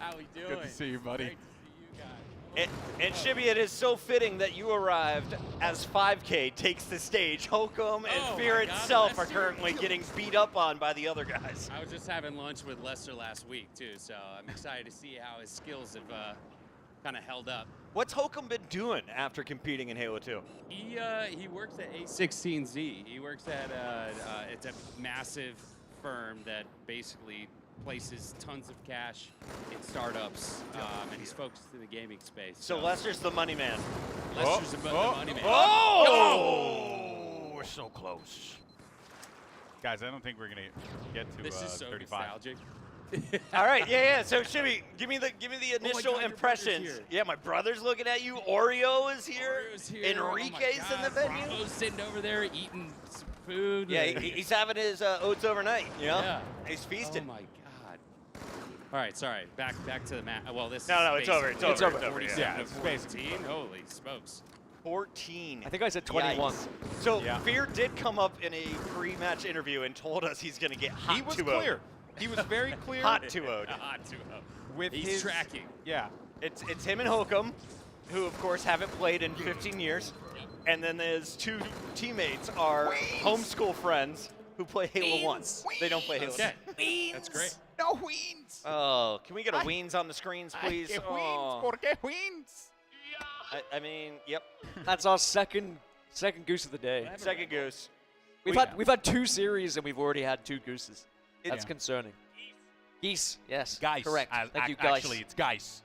[SPEAKER 10] How we doing?
[SPEAKER 2] Good to see you, buddy.
[SPEAKER 10] Great to see you guys.
[SPEAKER 3] And Shibby, it is so fitting that you arrived as 5K takes the stage. Hokum and Fear itself are currently getting beat up on by the other guys.
[SPEAKER 14] I was just having lunch with Lester last week, too, so I'm excited to see how his skills have kind of held up.
[SPEAKER 3] What's Hokum been doing after competing in Halo 2?
[SPEAKER 14] He works at A16Z. He works at it's a massive firm that basically places tons of cash in startups, and he's focused in the gaming space.
[SPEAKER 3] So Lester's the money man.
[SPEAKER 14] Lester's the money man.
[SPEAKER 3] Oh! We're so close.
[SPEAKER 2] Guys, I don't think we're gonna get to
[SPEAKER 14] This is so
[SPEAKER 2] 35.
[SPEAKER 14] nostalgic.
[SPEAKER 3] All right, yeah. So Shibby, give me the initial
[SPEAKER 14] God, your
[SPEAKER 3] impressions.
[SPEAKER 14] brother's here.
[SPEAKER 3] Yeah, my brother's looking at you. Oreo is here.
[SPEAKER 14] Orio's here.
[SPEAKER 3] Enrique's
[SPEAKER 14] Oh my
[SPEAKER 3] in the
[SPEAKER 14] God,
[SPEAKER 3] venue.
[SPEAKER 14] Bravo's sitting over there eating some food.
[SPEAKER 3] Yeah, he's having his oats overnight. You know?
[SPEAKER 14] Yeah.
[SPEAKER 3] He's feasting.
[SPEAKER 14] Oh my God. All right, sorry. Back to the mat. Well, this.
[SPEAKER 3] No,
[SPEAKER 14] is
[SPEAKER 3] it's over. It's over.
[SPEAKER 14] basically
[SPEAKER 3] It's over.
[SPEAKER 14] 47
[SPEAKER 3] Yeah,
[SPEAKER 14] to
[SPEAKER 3] it's
[SPEAKER 14] 14. Holy smokes.
[SPEAKER 3] 14.
[SPEAKER 1] I think I said 21.
[SPEAKER 3] Yikes. So Fear did come up in a pre-match interview and told us he's going to get hot 2-0.
[SPEAKER 2] He was clear. He was very clear.
[SPEAKER 3] Hot 2-0'd.
[SPEAKER 14] Hot 2-0.
[SPEAKER 2] With
[SPEAKER 14] He's
[SPEAKER 2] his
[SPEAKER 14] tracking.
[SPEAKER 2] Yeah.
[SPEAKER 3] It's him and Hokum, who of course haven't played in 15 years, and then his two teammates are homeschool friends who play Halo 1. They don't play Halo 2.
[SPEAKER 14] Okay. That's great.
[SPEAKER 2] No Weens.
[SPEAKER 3] Oh, can we get a Weens on the screens, please?
[SPEAKER 2] Weens. ¿Por qué Weens?
[SPEAKER 3] I mean, yep.
[SPEAKER 1] That's our second goose of the day.
[SPEAKER 3] Second goose.
[SPEAKER 1] We've had 2 series and we've already had 2 gooses. That's concerning. Geese, yes.
[SPEAKER 2] Guys.
[SPEAKER 1] Correct. Thank you, guys.
[SPEAKER 2] Actually, it's Geis.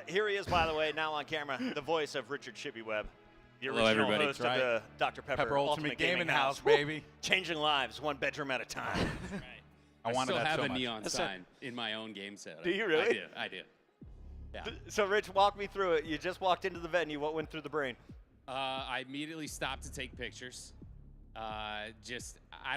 [SPEAKER 3] Here he is, by the way, now on camera, the voice of Richard Shippyweb, the
[SPEAKER 14] Hello,
[SPEAKER 3] original
[SPEAKER 14] everybody.
[SPEAKER 3] host of the Dr. Pepper
[SPEAKER 2] Ultimate Gaming House,
[SPEAKER 3] Woo!
[SPEAKER 2] baby.
[SPEAKER 3] Changing lives, one bedroom at a time.
[SPEAKER 2] I wanted
[SPEAKER 14] still
[SPEAKER 2] that
[SPEAKER 14] have
[SPEAKER 2] so
[SPEAKER 14] a
[SPEAKER 2] much.
[SPEAKER 14] neon sign in my own game set.
[SPEAKER 3] Do you really?
[SPEAKER 14] I do. Yeah.
[SPEAKER 3] So, Rich, walk me through it. You just walked into the venue. What went through the brain?
[SPEAKER 14] I immediately stopped to take pictures. I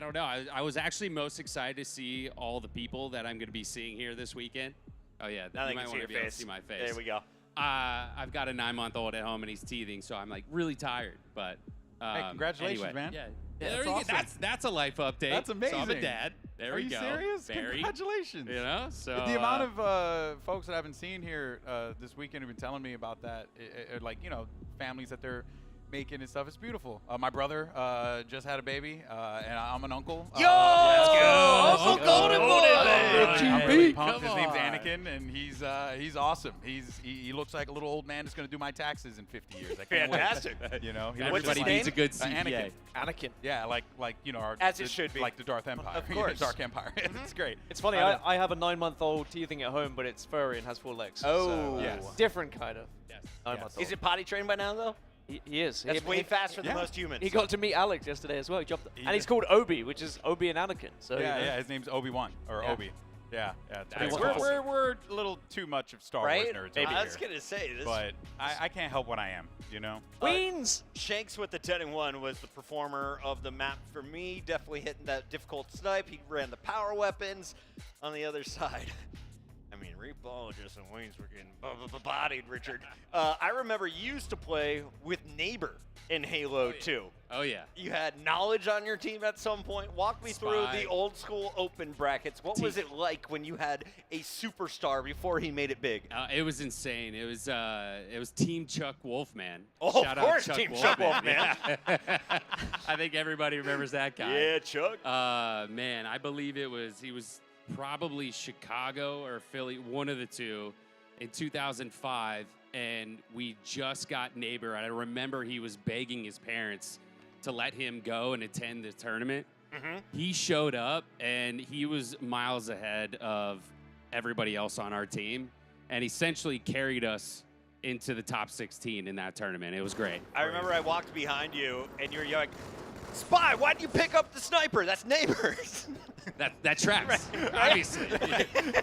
[SPEAKER 14] don't know. I was actually most excited to see all the people that I'm going to be seeing here this weekend. Oh, yeah.
[SPEAKER 3] Now
[SPEAKER 14] you
[SPEAKER 3] they
[SPEAKER 14] might
[SPEAKER 3] can see
[SPEAKER 14] want
[SPEAKER 3] your
[SPEAKER 14] to be able to
[SPEAKER 3] face.
[SPEAKER 14] see my face.
[SPEAKER 3] There we go.
[SPEAKER 14] I've got a 9-month-old at home, and he's teething, so I'm, like, really tired. But
[SPEAKER 2] Hey, congratulations,
[SPEAKER 14] anyway,
[SPEAKER 2] man.
[SPEAKER 14] Yeah.
[SPEAKER 2] That's
[SPEAKER 14] There you go.
[SPEAKER 2] awesome.
[SPEAKER 14] That's a life update.
[SPEAKER 2] That's
[SPEAKER 14] So I'm a
[SPEAKER 2] amazing.
[SPEAKER 14] dad. There
[SPEAKER 2] Are
[SPEAKER 14] we
[SPEAKER 2] you
[SPEAKER 14] go.
[SPEAKER 2] serious?
[SPEAKER 14] Very,
[SPEAKER 2] Congratulations.
[SPEAKER 14] You know, so
[SPEAKER 2] the amount of folks that I've been seeing here this weekend who've been telling me about that, like, families that they're making and stuff. It's beautiful. My brother just had a baby, and I'm an uncle.
[SPEAKER 3] Yo! Let's go! Uncle Golden Boy!
[SPEAKER 2] Really pumped. His name's Anakin, and he's awesome. He looks like a little old man that's going to do my taxes in 50 years. I can't
[SPEAKER 3] Fantastic.
[SPEAKER 2] Wait.
[SPEAKER 14] everybody needs a good CPA.
[SPEAKER 2] Anakin.
[SPEAKER 1] Anakin.
[SPEAKER 2] Yeah, like our
[SPEAKER 3] As it should be.
[SPEAKER 2] like the Darth Empire.
[SPEAKER 3] Of course.
[SPEAKER 2] Dark Empire. It's great.
[SPEAKER 1] It's funny, I have a 9-month-old teething at home, but it's furry and has 4 legs.
[SPEAKER 3] Oh.
[SPEAKER 1] So,
[SPEAKER 2] Yes.
[SPEAKER 1] different kind of.
[SPEAKER 14] Yes.
[SPEAKER 1] 9-month-old.
[SPEAKER 3] Is it potty trained by now, though?
[SPEAKER 1] He is.
[SPEAKER 3] That's way faster than most humans.
[SPEAKER 1] He got to meet Alex yesterday as well. He jumped, and
[SPEAKER 2] did.
[SPEAKER 1] he's called Obi, which is Obi and Anakin. So
[SPEAKER 2] Yeah, his name's Obi-Wan or
[SPEAKER 1] Yeah.
[SPEAKER 2] Obi. Yeah,
[SPEAKER 3] That's
[SPEAKER 2] we're a little too much of Star Wars nerds over
[SPEAKER 3] I was
[SPEAKER 2] here.
[SPEAKER 3] gonna say this,
[SPEAKER 2] But I can't help what I am, you know.
[SPEAKER 3] Queens. Shanks with the 10-1 was the performer of the map for me. Definitely hitting that difficult snipe. He ran the power weapons on the other side. I mean, Reapologist and Wayne's were getting bodied, Richard. I remember you used to play with Neighbor in Halo 2.
[SPEAKER 14] Oh, yeah.
[SPEAKER 3] You had knowledge on your team at some point. Walk me through the old school open brackets. What was it like when you had a superstar before he made it big?
[SPEAKER 14] It was insane. It was Team Chuck Wolfman.
[SPEAKER 3] Oh,
[SPEAKER 14] Shout
[SPEAKER 3] of course,
[SPEAKER 14] out Chuck
[SPEAKER 3] Team
[SPEAKER 14] Wolfman.
[SPEAKER 3] Chuck Wolfman.
[SPEAKER 14] I think everybody remembers that guy.
[SPEAKER 3] Yeah, Chuck.
[SPEAKER 14] Man, I believe he was probably Chicago or Philly, one of the two, in 2005, and we just got Neighbor, and I remember he was begging his parents to let him go and attend the tournament. He showed up, and he was miles ahead of everybody else on our team, and essentially carried us into the top 16 in that tournament. It was great.
[SPEAKER 3] I remember I walked behind you, and you were like, Spy, why'd you pick up the sniper? That's Neighbors.
[SPEAKER 14] That tracks,
[SPEAKER 3] Right.
[SPEAKER 14] obviously.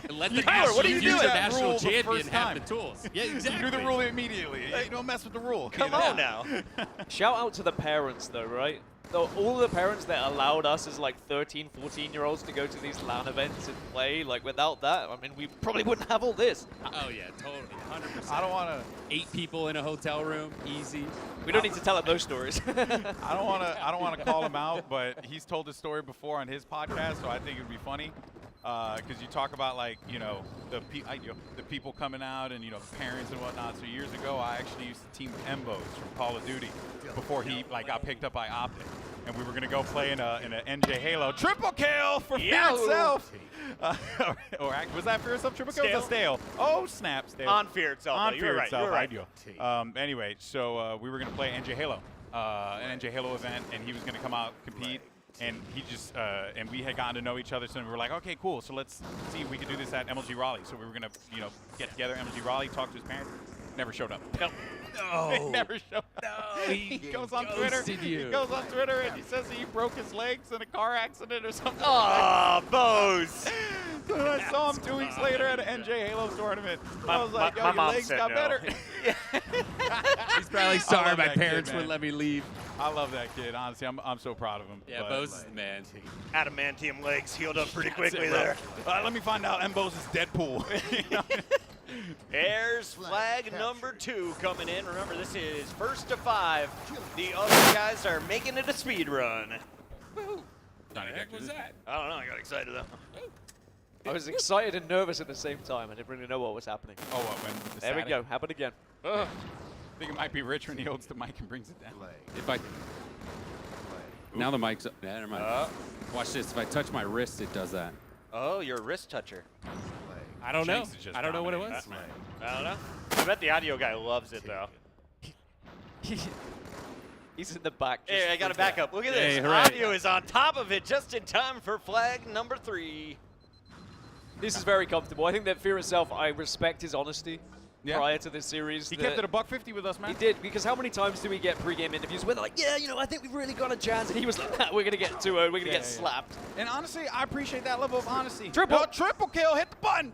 [SPEAKER 14] Let the
[SPEAKER 3] Tyler, what are you doing?
[SPEAKER 14] national
[SPEAKER 2] the
[SPEAKER 14] champion
[SPEAKER 2] first
[SPEAKER 14] have
[SPEAKER 2] time.
[SPEAKER 14] the tools. Yeah, exactly.
[SPEAKER 2] Do the rule immediately. You don't mess with the rule.
[SPEAKER 3] Come on now.
[SPEAKER 1] Shout out to the parents, though, right? So all the parents that allowed us as like 13, 14-year-olds to go to these LAN events and play, like without that, I mean, we probably wouldn't have all this.
[SPEAKER 14] Oh yeah, totally, 100%.
[SPEAKER 2] I don't want to.
[SPEAKER 14] 8 people in a hotel room, easy.
[SPEAKER 1] We don't need to tell them those stories.
[SPEAKER 2] I don't want to call him out, but he's told this story before on his podcast, so I think it would be funny. Because you talk about like the people coming out and parents and whatnot. So years ago, I actually used to team with Embos from Call of Duty before he got picked up by Optic, and we were gonna go play in a NJ Halo triple kill for Fear Itself. Or was that Fear Itself triple kill?
[SPEAKER 3] Stale.
[SPEAKER 2] Was that Stale? Oh snap, Stale.
[SPEAKER 3] On Fear Itself.
[SPEAKER 2] On
[SPEAKER 3] though.
[SPEAKER 2] Fear
[SPEAKER 3] You're
[SPEAKER 2] Itself.
[SPEAKER 3] right.
[SPEAKER 2] Ideal. Anyway, so we were gonna play NJ Halo, an NJ Halo event, and he was gonna come out compete. And he just, and we had gotten to know each other, so we were like, okay, cool. So let's see if we could do this at MLG Raleigh. So we were gonna, get together at MLG Raleigh, talk to his parents. Never showed up.
[SPEAKER 3] Nope.
[SPEAKER 2] He never showed up.
[SPEAKER 14] No,
[SPEAKER 2] he goes on Twitter. He goes on Twitter and he says he broke his legs in a car accident or something.
[SPEAKER 3] Oh, Bose.
[SPEAKER 2] So then I saw him 2 weeks later at an NJ Halo tournament. I was like, yo,
[SPEAKER 3] my
[SPEAKER 2] your
[SPEAKER 3] mom
[SPEAKER 2] legs
[SPEAKER 3] said
[SPEAKER 2] got
[SPEAKER 3] no.
[SPEAKER 2] better.
[SPEAKER 14] He's probably sorry
[SPEAKER 2] love
[SPEAKER 14] my
[SPEAKER 2] that kid,
[SPEAKER 14] parents
[SPEAKER 2] man.
[SPEAKER 14] wouldn't let me leave.
[SPEAKER 2] I love that kid. Honestly, I'm so proud of him.
[SPEAKER 14] Yeah,
[SPEAKER 2] But-
[SPEAKER 14] Bose is the man.
[SPEAKER 3] Adamantium legs healed up pretty quickly
[SPEAKER 2] it,
[SPEAKER 3] there.
[SPEAKER 2] Let me find out Mbos is Deadpool.
[SPEAKER 3] There's flag number 2 coming in. Remember, this is first to 5. The other guys are making it a speed run.
[SPEAKER 6] What the heck was that?
[SPEAKER 3] I don't know. I got excited though.
[SPEAKER 1] I was excited and nervous at the same time. I didn't really know what was happening.
[SPEAKER 2] Oh, what? When the
[SPEAKER 1] There we
[SPEAKER 2] static?
[SPEAKER 1] go. Happened again.
[SPEAKER 2] I think it might be Rich when he holds the mic and brings it down.
[SPEAKER 14] If I now the mic's up. Yeah, never mind. Watch this. If I touch my wrist, it does that.
[SPEAKER 3] Oh, you're a wrist toucher.
[SPEAKER 6] I don't know.
[SPEAKER 2] Shanks is just
[SPEAKER 6] I don't know what it was.
[SPEAKER 2] dominating.
[SPEAKER 3] I don't know. I bet the audio guy loves it though.
[SPEAKER 1] He's in the back.
[SPEAKER 3] Hey, I got a backup. Look at this.
[SPEAKER 14] Hey, hooray.
[SPEAKER 3] Audio is on top of it just in time for flag number 3.
[SPEAKER 1] This is very comfortable. I think that Fear Itself, I respect his honesty prior to this series.
[SPEAKER 2] He kept it a $150 with us, man.
[SPEAKER 1] He did, because how many times do we get pre-game interviews where they're like, yeah, I think we've really got a chance, and he was like, we're going to get 2-0, we're going to get slapped.
[SPEAKER 2] And honestly, I appreciate that level of honesty.
[SPEAKER 1] Triple.
[SPEAKER 2] Triple kill, hit the button.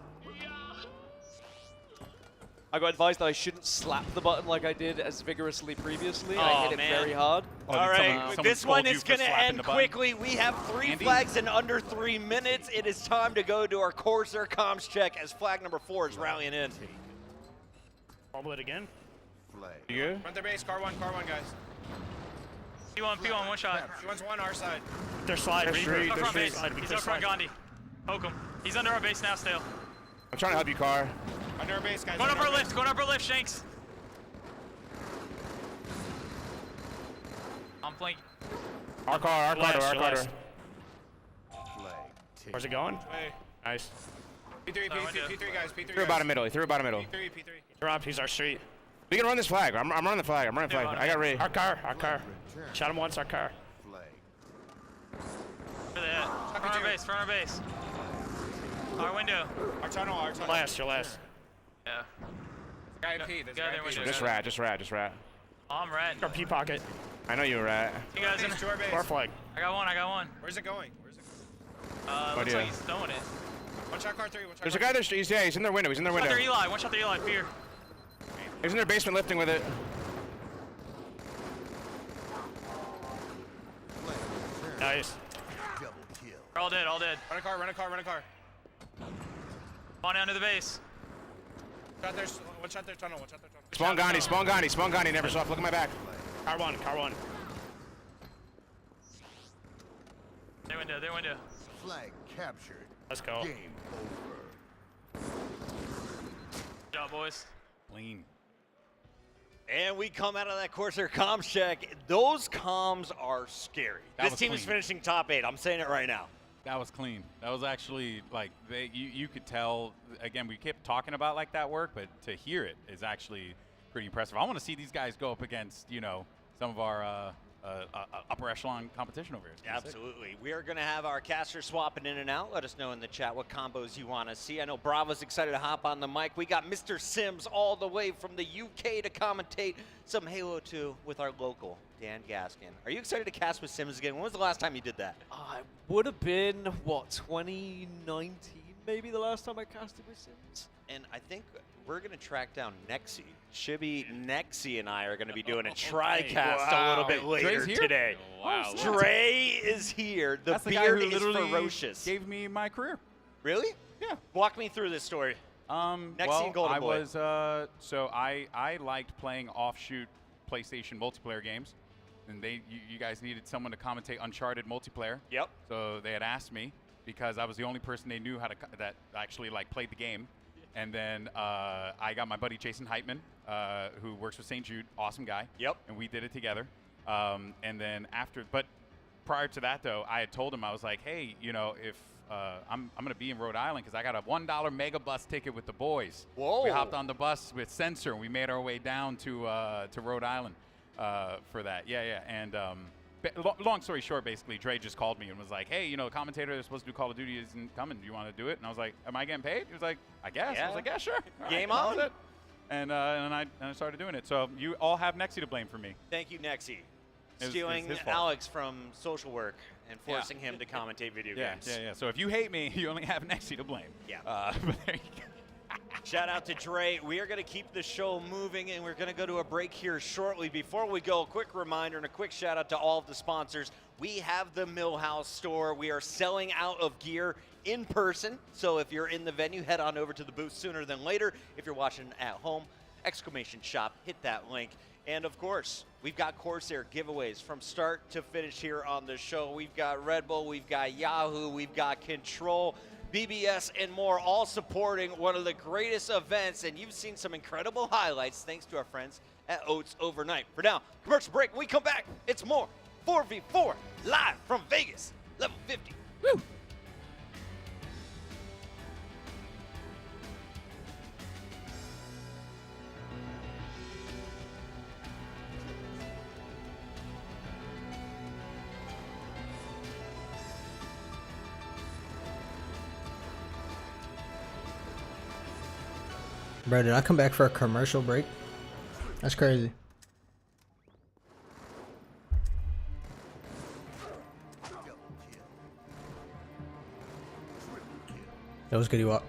[SPEAKER 1] I got advised that I shouldn't slap the button like I did as vigorously previously.
[SPEAKER 3] Oh,
[SPEAKER 1] I hit
[SPEAKER 3] man.
[SPEAKER 1] it very hard.
[SPEAKER 2] Oh,
[SPEAKER 3] All
[SPEAKER 2] did
[SPEAKER 3] right,
[SPEAKER 2] someone
[SPEAKER 3] this
[SPEAKER 2] scold
[SPEAKER 3] one
[SPEAKER 2] you
[SPEAKER 3] is
[SPEAKER 2] for
[SPEAKER 3] going to
[SPEAKER 2] slapping
[SPEAKER 3] end
[SPEAKER 2] the button?
[SPEAKER 3] quickly. We have 3
[SPEAKER 2] Andy?
[SPEAKER 3] flags in under 3 minutes. It is time to go to our Corsair comms check as flag number 4 is rallying in.
[SPEAKER 8] Bubble it again.
[SPEAKER 7] Flag.
[SPEAKER 2] You good?
[SPEAKER 9] Front their base, car one, guys. P1, one shot. P1's one, our side.
[SPEAKER 8] They're slide.
[SPEAKER 9] He's
[SPEAKER 8] Reaper.
[SPEAKER 9] up
[SPEAKER 8] They're
[SPEAKER 9] front base.
[SPEAKER 8] slide.
[SPEAKER 9] He's up front, Gandhi. Poke him. He's under our base now, Stale.
[SPEAKER 15] I'm trying to help you, Car.
[SPEAKER 9] Under our base, guys. Going up our lift, Shanks. I'm flanking.
[SPEAKER 15] Our car door.
[SPEAKER 8] Flash.
[SPEAKER 7] Flag.
[SPEAKER 8] Where's it going?
[SPEAKER 9] Hey.
[SPEAKER 8] Nice.
[SPEAKER 9] P3, guys, P3.
[SPEAKER 15] Through about a middle.
[SPEAKER 9] P3.
[SPEAKER 8] Drop. He's our street.
[SPEAKER 15] We can run this flag. I'm running the flag. I got ready.
[SPEAKER 8] Our car. Shot him once. Our car.
[SPEAKER 7] Flag.
[SPEAKER 9] Where they at? Front our base. Our window. Our tunnel.
[SPEAKER 8] Your last.
[SPEAKER 9] Yeah. Guy in P. Guy there window.
[SPEAKER 15] Just rat.
[SPEAKER 9] Oh, I'm rat.
[SPEAKER 8] Our P pocket.
[SPEAKER 15] I know you're a rat.
[SPEAKER 9] You guys in
[SPEAKER 8] Our flag.
[SPEAKER 9] I got one.
[SPEAKER 8] Where's it going?
[SPEAKER 9] Looks like he's throwing it.
[SPEAKER 8] One shot car 3. One shot
[SPEAKER 15] There's a guy there. He's in their window. He's in their
[SPEAKER 9] One
[SPEAKER 15] window.
[SPEAKER 9] shot their Eli. One shot their Eli. Fear.
[SPEAKER 15] He's in their basement lifting with it.
[SPEAKER 8] Nice.
[SPEAKER 7] Double kill.
[SPEAKER 9] All dead. All dead.
[SPEAKER 8] Run a car. Run a car. Run a car.
[SPEAKER 9] On down to the base.
[SPEAKER 8] One shot their tunnel. One shot their tunnel.
[SPEAKER 15] Spawn Gandhi. Spawn Gandhi. Spawn Gandhi. Never saw. Look at my back.
[SPEAKER 8] Car 1. Car 1.
[SPEAKER 9] Their window. Their window.
[SPEAKER 7] Flag captured.
[SPEAKER 8] Let's go.
[SPEAKER 7] Game over.
[SPEAKER 9] Good job, boys.
[SPEAKER 2] Clean.
[SPEAKER 3] And we come out of that Corsair comms check. Those comms are scary. This team is finishing top 8. I'm saying it right now.
[SPEAKER 2] That was clean. That was actually like you could tell. Again, we kept talking about like that work, but to hear it is actually pretty impressive. I want to see these guys go up against some of our upper echelon competition over here.
[SPEAKER 3] Absolutely. We are going to have our casters swapping in and out. Let us know in the chat what combos you want to see. I know Bravo's excited to hop on the mic. We got Mr. Sims all the way from the UK to commentate some Halo 2 with our local Dan Gaskin. Are you excited to cast with Sims again? When was the last time you did that?
[SPEAKER 1] I would have been, what, 2019 maybe the last time I casted with Sims?
[SPEAKER 3] And I think we're going to track down Nexi. Shibby, Nexi, and I are going to be doing a tri-cast a little bit later today.
[SPEAKER 2] Wow.
[SPEAKER 3] Dre is here. The
[SPEAKER 2] That's the
[SPEAKER 3] beard
[SPEAKER 2] guy who
[SPEAKER 3] is
[SPEAKER 2] literally
[SPEAKER 3] ferocious.
[SPEAKER 2] gave me my career.
[SPEAKER 3] Really?
[SPEAKER 2] Yeah.
[SPEAKER 3] Walk me through this story. Nexi
[SPEAKER 2] Well,
[SPEAKER 3] and Golden
[SPEAKER 2] I
[SPEAKER 3] Boy.
[SPEAKER 2] was so I liked playing offshoot PlayStation multiplayer games, and you guys needed someone to commentate Uncharted multiplayer.
[SPEAKER 3] Yep.
[SPEAKER 2] So they had asked me because I was the only person they knew how to that actually like played the game. And then I got my buddy Jason Heitman, who works with St. Jude, awesome guy.
[SPEAKER 3] Yep.
[SPEAKER 2] And we did it together. And then but prior to that though, I had told him, I was like, hey, if I'm gonna be in Rhode Island because I got a $1 mega bus ticket with the boys.
[SPEAKER 3] Whoa.
[SPEAKER 2] We hopped on the bus with Sensor and we made our way down to Rhode Island for that. Yeah. And long story short, basically, Dre just called me and was like, hey, the commentator that's supposed to do Call of Duty isn't coming. Do you want to do it? And I was like, am I getting paid? He was like, I guess.
[SPEAKER 3] Yeah.
[SPEAKER 2] I was like, yeah, sure. All
[SPEAKER 3] Game
[SPEAKER 2] right,
[SPEAKER 3] on.
[SPEAKER 2] that was it. And I started doing it. So you all have Nexi to blame for me.
[SPEAKER 3] Thank you, Nexi.
[SPEAKER 2] It's
[SPEAKER 3] Stealing
[SPEAKER 2] his fault.
[SPEAKER 3] Alex from social work and forcing him to commentate video games.
[SPEAKER 2] Yeah. So if you hate me, you only have Nexi to blame.
[SPEAKER 3] Yeah.
[SPEAKER 2] But there you go.
[SPEAKER 3] Shout out to Dre. We are going to keep the show moving, and we're going to go to a break here shortly. Before we go, a quick reminder and a quick shout out to all of the sponsors. We have the Millhouse store. We are selling out of gear in person. So if you're in the venue, head on over to the booth sooner than later. If you're watching at home, !shop, hit that link. And of course, we've got Corsair giveaways from start to finish here on the show. We've got Red Bull, we've got Yahoo, we've got Control, BBS, and more, all supporting one of the greatest events. And you've seen some incredible highlights thanks to our friends at Oats overnight. For now, commercial break. When we come back, it's more 4v4 live from Vegas, level 50. Woo!
[SPEAKER 16] Bro, did I come back for a commercial break? That's crazy. That was good, you up.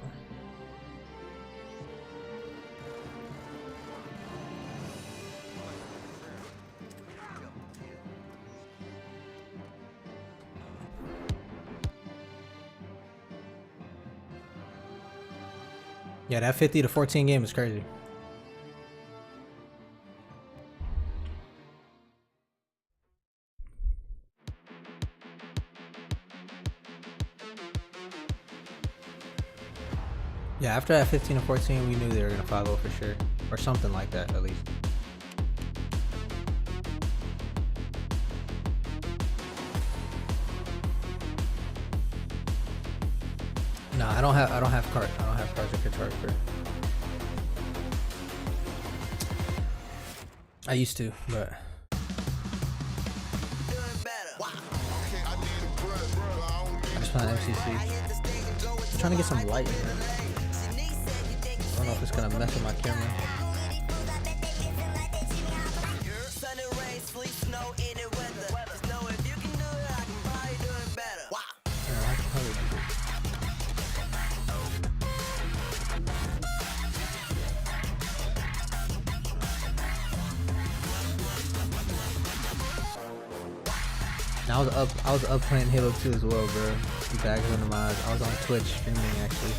[SPEAKER 16] Yeah, that 50 to 14 game is crazy. Yeah, after that 15 to 14, we knew they were gonna 5-0 for sure, or something like that at least. No, I don't have cards. I don't have cards I could charge for. I used to, but I just found MCC. I'm trying to get some light in there. I don't know if it's gonna mess with my camera. And I was up playing Halo 2 as well, bro. The bags under my eyes. I was on Twitch streaming actually.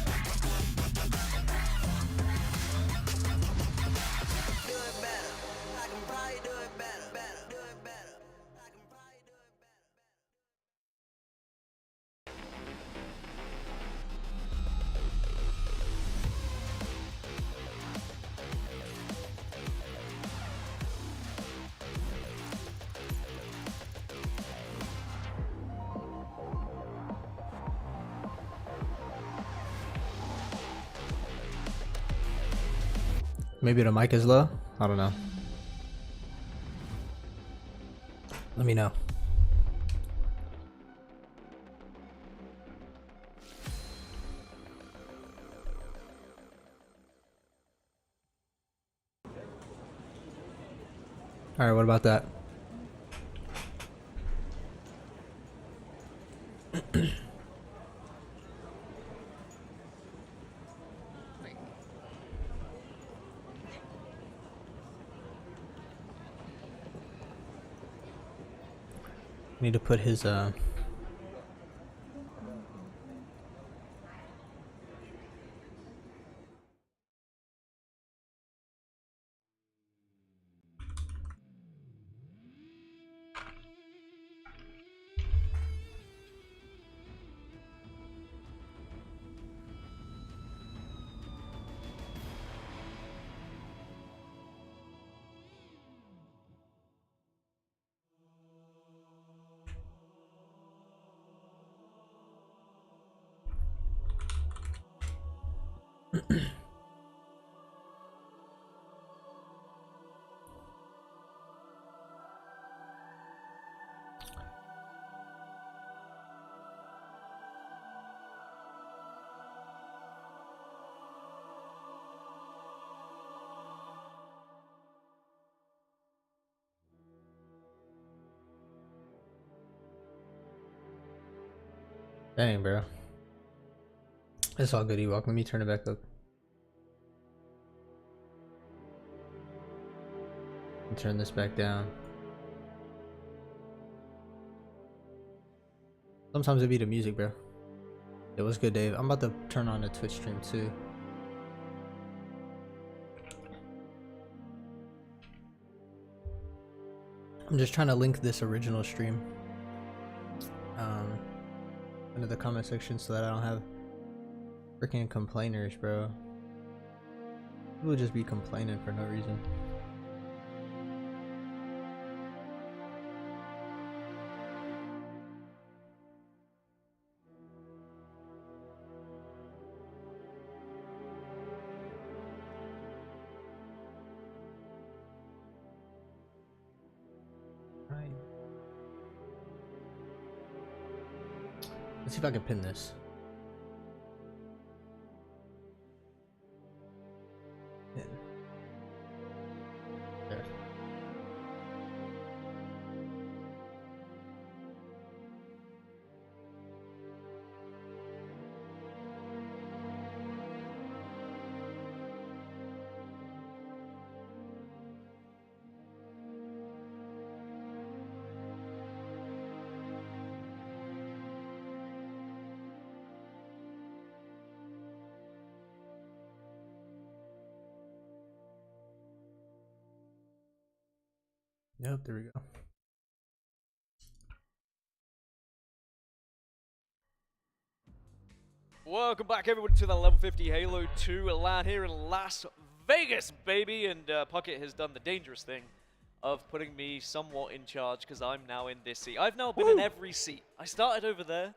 [SPEAKER 16] Maybe the mic is low? I don't know. Let me know. Alright, what about that? Need to put his Dang, bro. It's all good, Ewok. Let me turn it back up. And turn this back down. Sometimes it be the music, bro. It was good, Dave. I'm about to turn on the Twitch stream too. I'm just trying to link this original stream into the comment section so that I don't have freaking complainers, bro. People just be complaining for no reason. Let's see if I can pin this. Pin. There. Yep, there we go.
[SPEAKER 1] Welcome back, everyone, to the Level 50 Halo 2 LAN here in Las Vegas, baby. And Puckett has done the dangerous thing of putting me somewhat in charge because I'm now in this seat. I've now been in every seat. I started over there,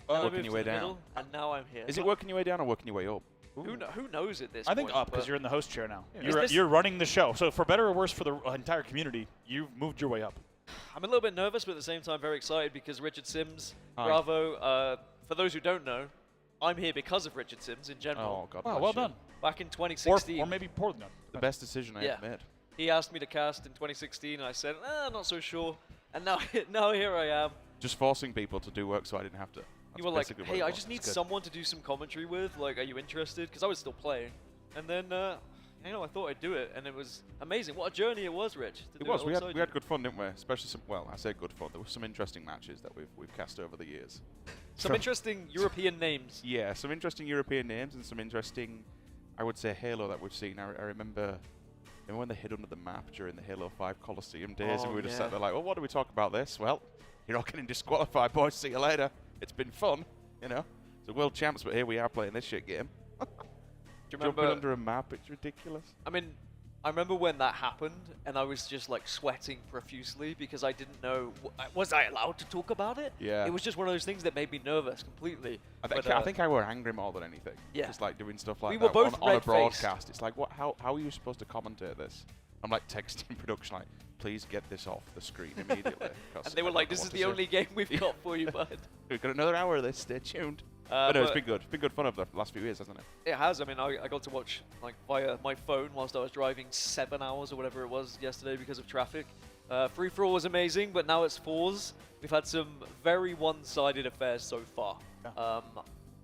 [SPEAKER 17] working your way down.
[SPEAKER 1] middle, and now I'm here.
[SPEAKER 17] Is it working your way down or working your way up?
[SPEAKER 1] Who knows at this
[SPEAKER 8] I think
[SPEAKER 1] point,
[SPEAKER 8] up because you're in the host chair now.
[SPEAKER 1] Yeah.
[SPEAKER 8] You're running the show. So for better or worse for the entire community, you've moved your way up.
[SPEAKER 1] I'm a little bit nervous, but at the same time very excited because Richard Sims, bravo. For those who don't know, I'm here because of Richard Sims in general.
[SPEAKER 17] Oh, God
[SPEAKER 8] wow, well done.
[SPEAKER 1] Back in 2016.
[SPEAKER 8] Or maybe poorly done.
[SPEAKER 17] The best decision I ever made.
[SPEAKER 1] He asked me to cast in 2016, and I said, not so sure. And now here I am.
[SPEAKER 17] Just forcing people to do work so I didn't have to.
[SPEAKER 1] You were like, hey, I just need someone to do some commentary with. Like, are you interested? Because I was still playing. And then you know, I thought I'd do it, and it was amazing. What a journey it was, Rich.
[SPEAKER 17] It was. We had good fun, didn't we? Especially some. Well, I say good fun. There were some interesting matches that we've cast over the years.
[SPEAKER 1] Some interesting European names.
[SPEAKER 17] Yeah, some interesting European names and some interesting, I would say, Halo that we've seen. I remember when they hid under the map during the Halo 5 Coliseum days, and we were just sat there like, well, what do we talk about this? Well, you're all getting disqualified, boys. See you later. It's been fun, you know. So world champs, but here we are playing this shit game.
[SPEAKER 1] Do you remember
[SPEAKER 17] jumping under a map? It's ridiculous.
[SPEAKER 1] I mean, I remember when that happened, and I was just like sweating profusely because I didn't know, was I allowed to talk about it?
[SPEAKER 17] Yeah.
[SPEAKER 1] It was just one of those things that made me nervous completely.
[SPEAKER 17] I think I were angry more than anything.
[SPEAKER 1] Yeah.
[SPEAKER 17] Just like doing stuff like
[SPEAKER 1] we
[SPEAKER 17] that
[SPEAKER 1] were both
[SPEAKER 17] on a broadcast. It's like, what? How are you supposed to commentate this? I'm like texting production like, please get this off the screen immediately.
[SPEAKER 1] And they were like, this is the only game we've got for you, bud.
[SPEAKER 17] We've got another hour of this. Stay tuned. But no, it's been good. It's been good fun over the last few years, hasn't it?
[SPEAKER 1] It has. I mean, I got to watch like via my phone whilst I was driving 7 hours or whatever it was yesterday because of traffic. Free for all was amazing, but now it's fours. We've had some very one-sided affairs so far. Yeah.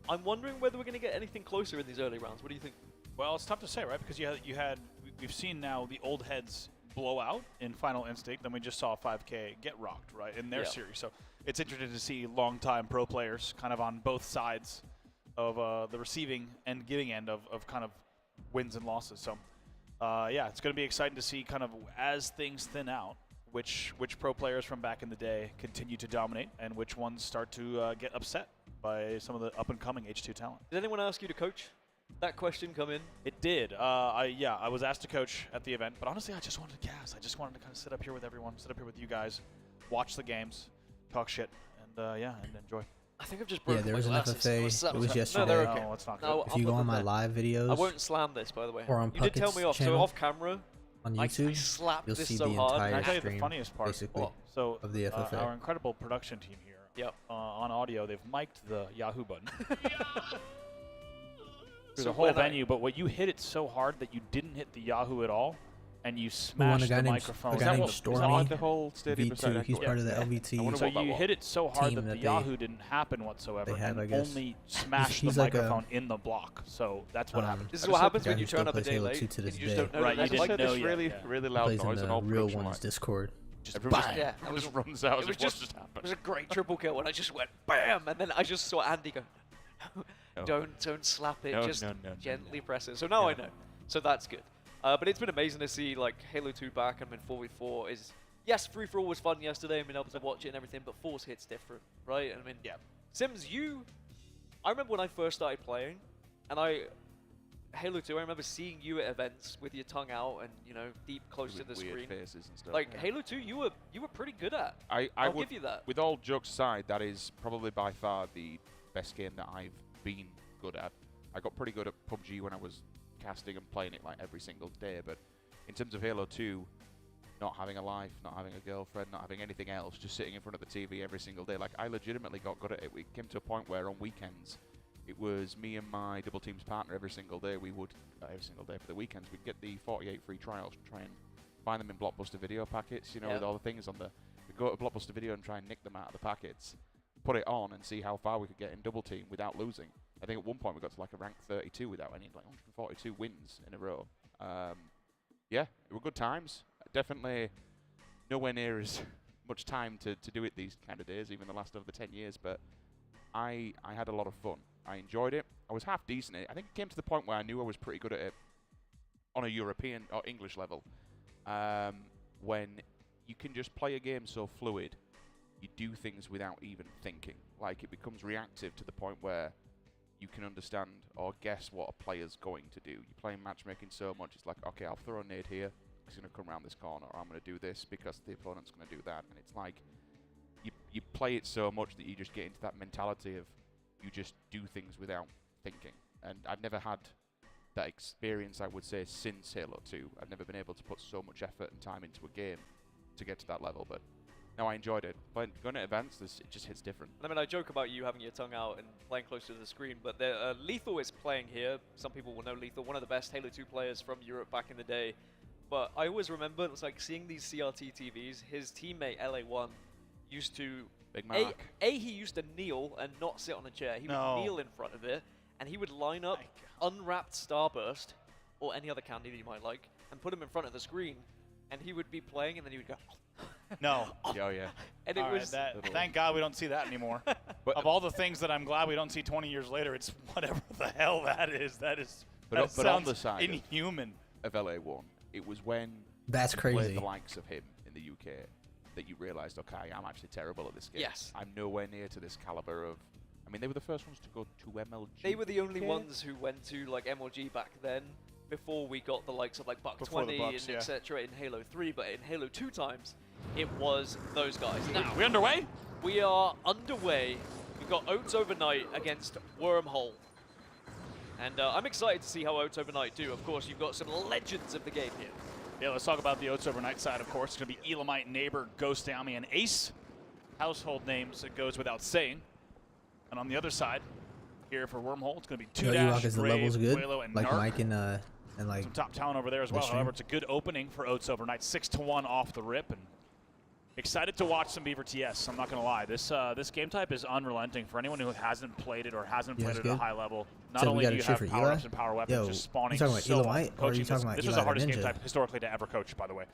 [SPEAKER 1] I'm wondering whether we're going to get anything closer in these early rounds. What do you think?
[SPEAKER 18] Well, it's tough to say, right? Because we've seen now the old heads blow out in Final Instinct. Then we just saw 5K get rocked, right, in their series. So it's interesting to see long-time pro players kind of on both sides of the receiving and giving end of kind of wins and losses. So, yeah, it's going to be exciting to see kind of as things thin out, which pro players from back in the day continue to dominate and which ones start to get upset by some of the up-and-coming H2 talent.
[SPEAKER 1] Did anyone ask you to coach? That question come in?
[SPEAKER 18] It did. I was asked to coach at the event, but honestly, I just wanted to gas. I just wanted to kind of sit up here with everyone, sit up here with you guys, watch the games, talk shit, and and enjoy.
[SPEAKER 1] I think I've just broken
[SPEAKER 16] there
[SPEAKER 1] my
[SPEAKER 16] was an
[SPEAKER 1] glasses.
[SPEAKER 16] FFA. It was yesterday.
[SPEAKER 1] No, they're okay.
[SPEAKER 18] No, it's not good.
[SPEAKER 1] No,
[SPEAKER 16] if you go on my live videos,
[SPEAKER 1] I won't slam this, by the way.
[SPEAKER 16] Or on
[SPEAKER 1] you did tell me off,
[SPEAKER 16] channel,
[SPEAKER 1] so off camera.
[SPEAKER 16] On
[SPEAKER 1] I
[SPEAKER 16] YouTube,
[SPEAKER 1] slapped
[SPEAKER 16] you'll
[SPEAKER 1] this
[SPEAKER 16] see
[SPEAKER 1] so
[SPEAKER 16] the
[SPEAKER 1] hard.
[SPEAKER 16] entire
[SPEAKER 18] Can I tell you
[SPEAKER 16] stream,
[SPEAKER 18] the funniest part?
[SPEAKER 16] basically,
[SPEAKER 18] So
[SPEAKER 16] of the FFA.
[SPEAKER 18] Our incredible production team here, on audio, they've mic'd the Yahoo button. Through the whole venue, but what you hit it so hard that you didn't hit the Yahoo at all, and you smashed the microphone.
[SPEAKER 16] A guy named Stormy,
[SPEAKER 17] the whole stadium
[SPEAKER 16] V2, he's part of the LVT.
[SPEAKER 18] So you hit it so hard that the Yahoo didn't happen whatsoever, and only smashed the microphone in the block. So that's what happened.
[SPEAKER 1] This is what happens when you turn up a day late.
[SPEAKER 16] To this
[SPEAKER 1] you just
[SPEAKER 16] day.
[SPEAKER 1] don't know
[SPEAKER 18] right, you didn't know
[SPEAKER 17] really, really loud
[SPEAKER 16] plays
[SPEAKER 17] noise
[SPEAKER 16] in
[SPEAKER 17] and
[SPEAKER 16] the
[SPEAKER 17] all
[SPEAKER 16] real
[SPEAKER 17] production
[SPEAKER 16] one's
[SPEAKER 17] lights.
[SPEAKER 16] Discord.
[SPEAKER 17] Just bam!
[SPEAKER 1] It
[SPEAKER 17] just runs out.
[SPEAKER 1] It was
[SPEAKER 17] just happened.
[SPEAKER 1] It was a great triple kill when I just went bam, and then I just saw Andy go, no, don't slap it, just gently press it. So now I know. So that's good. But it's been amazing to see like Halo 2 back and 4v4 is, yes, free for all was fun yesterday and being able to watch it and everything, but force hits different, right? I mean, Sims, I remember when I first started playing, and Halo 2, I remember seeing you at events with your tongue out and, you know, deep close to the screen.
[SPEAKER 17] Faces and stuff.
[SPEAKER 1] Like, Halo 2, you were pretty good at.
[SPEAKER 17] I'll
[SPEAKER 1] give you that.
[SPEAKER 17] With all jokes aside, that is probably by far the best game that I've been good at. I got pretty good at PUBG when I was casting and playing it like every single day, but in terms of Halo 2, not having a life, not having a girlfriend, not having anything else, just sitting in front of the TV every single day, like I legitimately got good at it. We came to a point where on weekends, it was me and my double teams partner every single day. We would, every single day for the weekends, we'd get the 48 free trials, try and find them in Blockbuster video packets, you know, with all the things on the, we'd go to Blockbuster video and try and nick them out of the packets, put it on and see how far we could get in double team without losing. I think at one point we got to like a rank 32 without any, like 142 wins in a row. Yeah, it were good times. Definitely nowhere near as much time to do it these kind of days, even the last of the 10 years, but I had a lot of fun. I enjoyed it. I was half decent at it. I think it came to the point where I knew I was pretty good at it on a European or English level. When you can just play a game so fluid, you do things without even thinking. Like it becomes reactive to the point where you can understand or guess what a player's going to do. You're playing matchmaking so much, it's like, okay, I'll throw a nade here, it's going to come around this corner, or I'm going to do this because the opponent's going to do that. And it's like, you play it so much that you just get into that mentality of you just do things without thinking. And I've never had that experience, I would say, since Halo 2. I've never been able to put so much effort and time into a game to get to that level, but no, I enjoyed it. But going to events, it just hits different.
[SPEAKER 1] I mean, I joke about you having your tongue out and playing closer to the screen, but Lethal is playing here. Some people will know Lethal, one of the best Halo 2 players from Europe back in the day. But I always remember, it's like seeing these CRT TVs, his teammate LA1 used to...
[SPEAKER 17] Big Mark.
[SPEAKER 1] He used to kneel and not sit on a chair. He would kneel in front of it, and he would line up unwrapped Starburst or any other candy that you might like, and put them in front of the screen, and he would be playing, and then he would go.
[SPEAKER 18] No.
[SPEAKER 17] Oh yeah.
[SPEAKER 1] And it was.
[SPEAKER 18] Thank God we don't see that anymore. Of all the things that I'm glad we don't see 20 years later, it's whatever the hell that is. That
[SPEAKER 17] But on the side
[SPEAKER 18] inhuman
[SPEAKER 17] of LA1, it was when
[SPEAKER 16] that's
[SPEAKER 17] you
[SPEAKER 16] crazy.
[SPEAKER 17] played the likes of him in the UK that you realized, okay, I'm actually terrible at this game.
[SPEAKER 1] Yes.
[SPEAKER 17] I'm nowhere near to this caliber of. I mean, they were the first ones to go to MLG.
[SPEAKER 1] They were the only ones who went to like MLG back then, before we got the likes of like Buck 20 and etc. in Halo 3. But in Halo 2 times, it was those guys. Now
[SPEAKER 18] we underway?
[SPEAKER 1] We are underway. We've got Oats Overnight against Wormhole. And I'm excited to see how Oats Overnight do. Of course, you've got some legends of the game here.
[SPEAKER 18] Yeah, let's talk about the Oats Overnight side, of course. It's going to be Elamite, Neighbor, Ghost Ami, and Ace. Household names, it goes without saying. And on the other side, here for Wormhole, it's going to be 2-Dash,
[SPEAKER 16] is the
[SPEAKER 18] Brave,
[SPEAKER 16] levels good?
[SPEAKER 18] Quelo, and
[SPEAKER 16] Like
[SPEAKER 18] Narc.
[SPEAKER 16] Mike and like
[SPEAKER 18] some top talent over there as well. However, it's a good opening for Oats Overnight. 6-1 off the rip. And excited to watch some Beaver TS. I'm not going to lie. This game type is unrelenting for anyone who hasn't played it or hasn't played it at a high level. Not
[SPEAKER 16] So
[SPEAKER 18] only do you have power-ups and power weapons, just spawning
[SPEAKER 16] you talking
[SPEAKER 18] so
[SPEAKER 16] about Elamite, or are you talking about
[SPEAKER 18] this was the hardest game type historically to ever coach, by the way,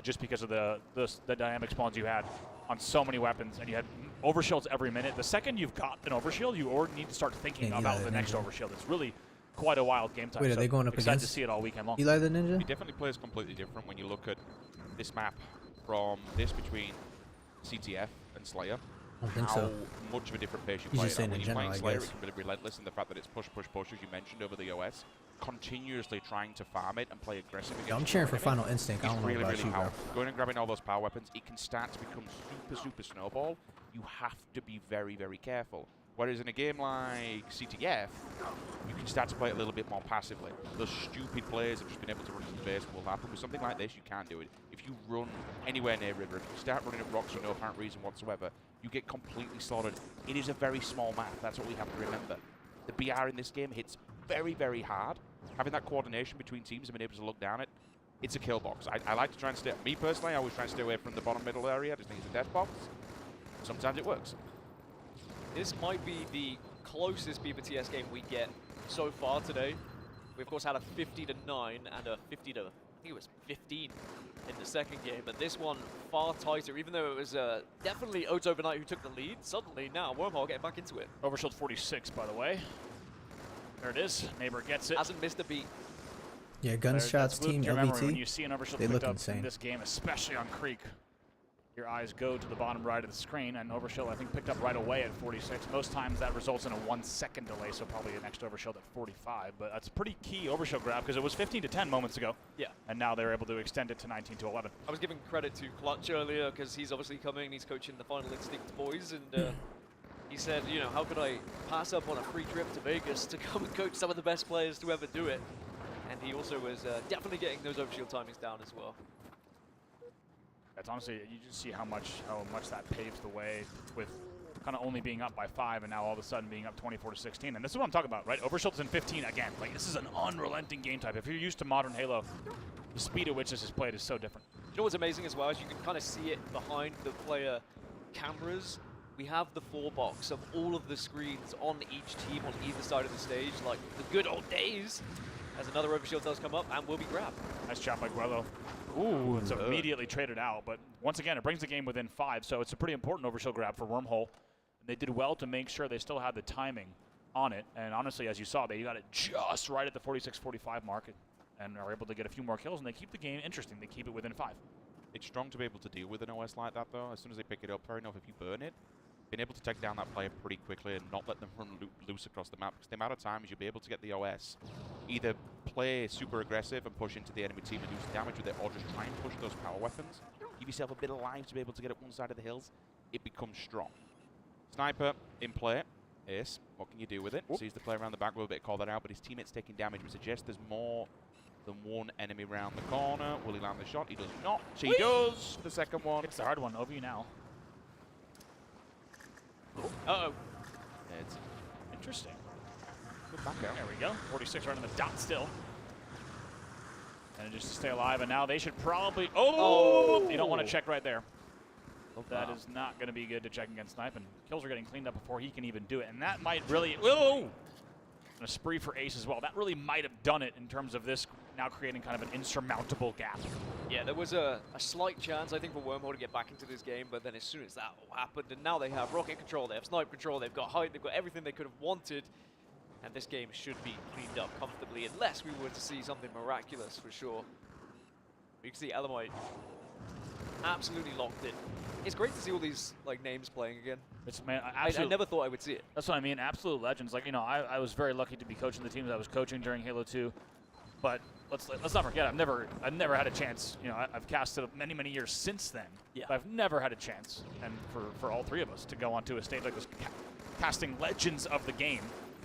[SPEAKER 18] just because of the dynamic spawns you had on so many weapons, and you had overshields every minute. The second you've got an overshield, you already need to start thinking about the next overshield. It's really quite a wild game type.
[SPEAKER 16] Wait, are they going up
[SPEAKER 18] excited
[SPEAKER 16] against
[SPEAKER 18] to see it all weekend long.
[SPEAKER 16] Eli the Ninja?
[SPEAKER 17] He definitely plays completely different when you look at this map from this between CTF and Slayer.
[SPEAKER 16] I don't think
[SPEAKER 17] how
[SPEAKER 16] so.
[SPEAKER 17] much of a different pace you
[SPEAKER 16] He's
[SPEAKER 17] play.
[SPEAKER 16] just saying
[SPEAKER 17] When
[SPEAKER 16] in
[SPEAKER 17] you're
[SPEAKER 16] general,
[SPEAKER 17] playing
[SPEAKER 16] I
[SPEAKER 17] Slayer,
[SPEAKER 16] guess.
[SPEAKER 17] it can be relentless in the fact that it's push, push, push, as you mentioned over the OS. Continuously trying to farm it and play aggressive against
[SPEAKER 16] I'm cheering for
[SPEAKER 17] enemy.
[SPEAKER 16] Final Instinct. I
[SPEAKER 17] It's
[SPEAKER 16] don't know
[SPEAKER 17] really,
[SPEAKER 16] about
[SPEAKER 17] really
[SPEAKER 16] you, bro.
[SPEAKER 17] powerful. Going and grabbing all those power weapons, it can start to become super, super snowball. You have to be very, very careful. Whereas in a game like CTF, you can start to play it a little bit more passively. Those stupid players have just been able to run to the base will happen. With something like this, you can't do it. If you run anywhere near river, if you start running up rocks for no apparent reason whatsoever, you get completely slaughtered. It is a very small map. That's what we have to remember. The BR in this game hits very, very hard. Having that coordination between teams and being able to look down it, it's a kill box. I like to try and stay, me personally, I always try and stay away from the bottom middle area. I just think it's a death box. Sometimes it works.
[SPEAKER 1] This might be the closest Beaver TS game we get so far today. We of course had a 50-9 and a 50 to, I think it was 15 in the second game, but this one far tighter, even though it was definitely Oats Overnight who took the lead. Suddenly now Wormhole getting back into it.
[SPEAKER 18] Overshield 46, by the way. There it is. Neighbor gets it.
[SPEAKER 1] Hasn't missed a beat.
[SPEAKER 16] Yeah, Gunshots Team
[SPEAKER 18] Remember, when
[SPEAKER 16] LBT.
[SPEAKER 18] you see an overshield
[SPEAKER 16] They
[SPEAKER 18] picked
[SPEAKER 16] look
[SPEAKER 18] up
[SPEAKER 16] insane.
[SPEAKER 18] in this game, especially on Creek, your eyes go to the bottom right of the screen, and overshield I think picked up right away at 46. Most times that results in a 1 second delay, so probably a next overshield at 45. But that's a pretty key overshield grab because it was 15-10 moments ago.
[SPEAKER 1] Yeah.
[SPEAKER 18] And now they're able to extend it to 19-11.
[SPEAKER 1] I was giving credit to Clutch earlier because he's obviously coming, he's coaching the Final Instinct boys, and he said, you know, how could I pass up on a free trip to Vegas to come and coach some of the best players to ever do it? And he also was definitely getting those overshield timings down as well.
[SPEAKER 18] That's honestly, you just see how much that paves the way with kind of only being up by 5 and now all of a sudden being up 24-16. And this is what I'm talking about, right? Overshield's in 15 again. Like, this is an unrelenting game type. If you're used to modern Halo, the speed at which this is played is so different.
[SPEAKER 1] You know what's amazing as well is you can kind of see it behind the player cameras. We have the 4-box of all of the screens on each team on either side of the stage, like the good old days. As another overshield does come up and will be grabbed.
[SPEAKER 18] Nice job by Guello. Ooh, it's immediately traded out, but once again, it brings the game within 5, so it's a pretty important overshield grab for Wormhole. They did well to make sure they still had the timing on it, and honestly, as you saw, they got it just right at the 46-45 mark and are able to get a few more kills, and they keep the game interesting. They keep it within 5.
[SPEAKER 17] It's strong to be able to deal with an OS like that, though. As soon as they pick it up, fair enough, if you burn it, being able to take down that player pretty quickly and not let them run loose across the map, because the amount of times you'll be able to get the OS either play super aggressive and push into the enemy team and do some damage with it, or just try and push those power weapons, give yourself a bit of life to be able to get up one side of the hills, it becomes strong. Sniper in play. Ace, what can you do with it? Sees the player around the back, will a bit call that out, but his teammate's taking damage, which suggests there's more than one enemy around the corner. Will he land the shot? He does not. He does the second one.
[SPEAKER 18] It's the hard one. Over you now.
[SPEAKER 1] Uh-oh.
[SPEAKER 17] It's
[SPEAKER 18] interesting.
[SPEAKER 17] Good back out.
[SPEAKER 18] There we go. 46 right on the dot still. And just to stay alive, and now they should probably... Oh! You don't want to check right there. That is not going to be good to check against Snipe, and kills are getting cleaned up before he can even do it. And that might really... Whoa! and a spree for Ace as well. That really might have done it in terms of this now creating kind of an insurmountable gap.
[SPEAKER 1] Yeah, there was a slight chance, I think, for Wormhole to get back into this game, but then as soon as that all happened, and now they have rocket control, they have snipe control, they've got height, they've got everything they could have wanted, and this game should be cleaned up comfortably, unless we were to see something miraculous for sure. You can see Elamite absolutely locked in. It's great to see all these like names playing again.
[SPEAKER 18] It's man,
[SPEAKER 1] I never thought I would see it.
[SPEAKER 18] That's what I mean. Absolute legends. Like, you know, I was very lucky to be coaching the teams I was coaching during Halo 2, but let's not forget, I've never had a chance. You know, I've casted many years since then.
[SPEAKER 1] Yeah.
[SPEAKER 18] But I've never had a chance, and for all three of us to go onto a stage like this, casting legends of the game,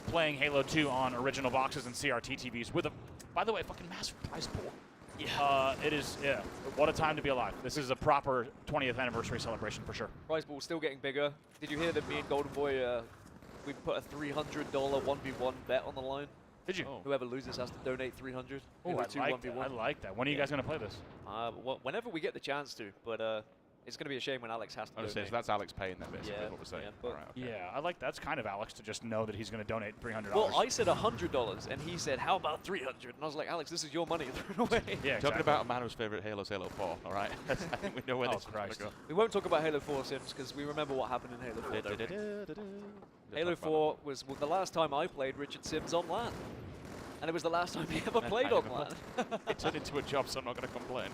[SPEAKER 18] playing Halo 2 on original boxes and CRT TVs with a, by the way, fucking massive prize pool.
[SPEAKER 1] Yeah.
[SPEAKER 18] It is, yeah. What a time to be alive. This is a proper 20th anniversary celebration for sure.
[SPEAKER 1] Prize pool still getting bigger. Did you hear that me and Golden Boy, we put a $300 1v1 bet on the line?
[SPEAKER 18] Did you?
[SPEAKER 1] Whoever loses has to donate $300.
[SPEAKER 18] Oh, I like that. When are you guys going to play this?
[SPEAKER 1] Whenever we get the chance to, but it's going to be a shame when Alex has to donate.
[SPEAKER 17] So that's Alex paying them, basically, is what we're saying.
[SPEAKER 1] Yeah,
[SPEAKER 17] All right, okay.
[SPEAKER 18] Yeah, I like that's kind of Alex to just know that he's going to donate $300.
[SPEAKER 1] Well, I said $100, and he said, how about $300? And I was like, Alex, this is your money. Throw it away.
[SPEAKER 18] Yeah, exactly.
[SPEAKER 17] Talking about a man whose favorite Halo's Halo 4, all right? I think we know where this is going to go.
[SPEAKER 1] We won't talk about Halo 4 Sims, because we remember what happened in Halo 4. Halo 4 was the last time I played Richard Sims on LAN. And it was the last time he ever played on LAN.
[SPEAKER 17] It turned into a job, so I'm not going to complain.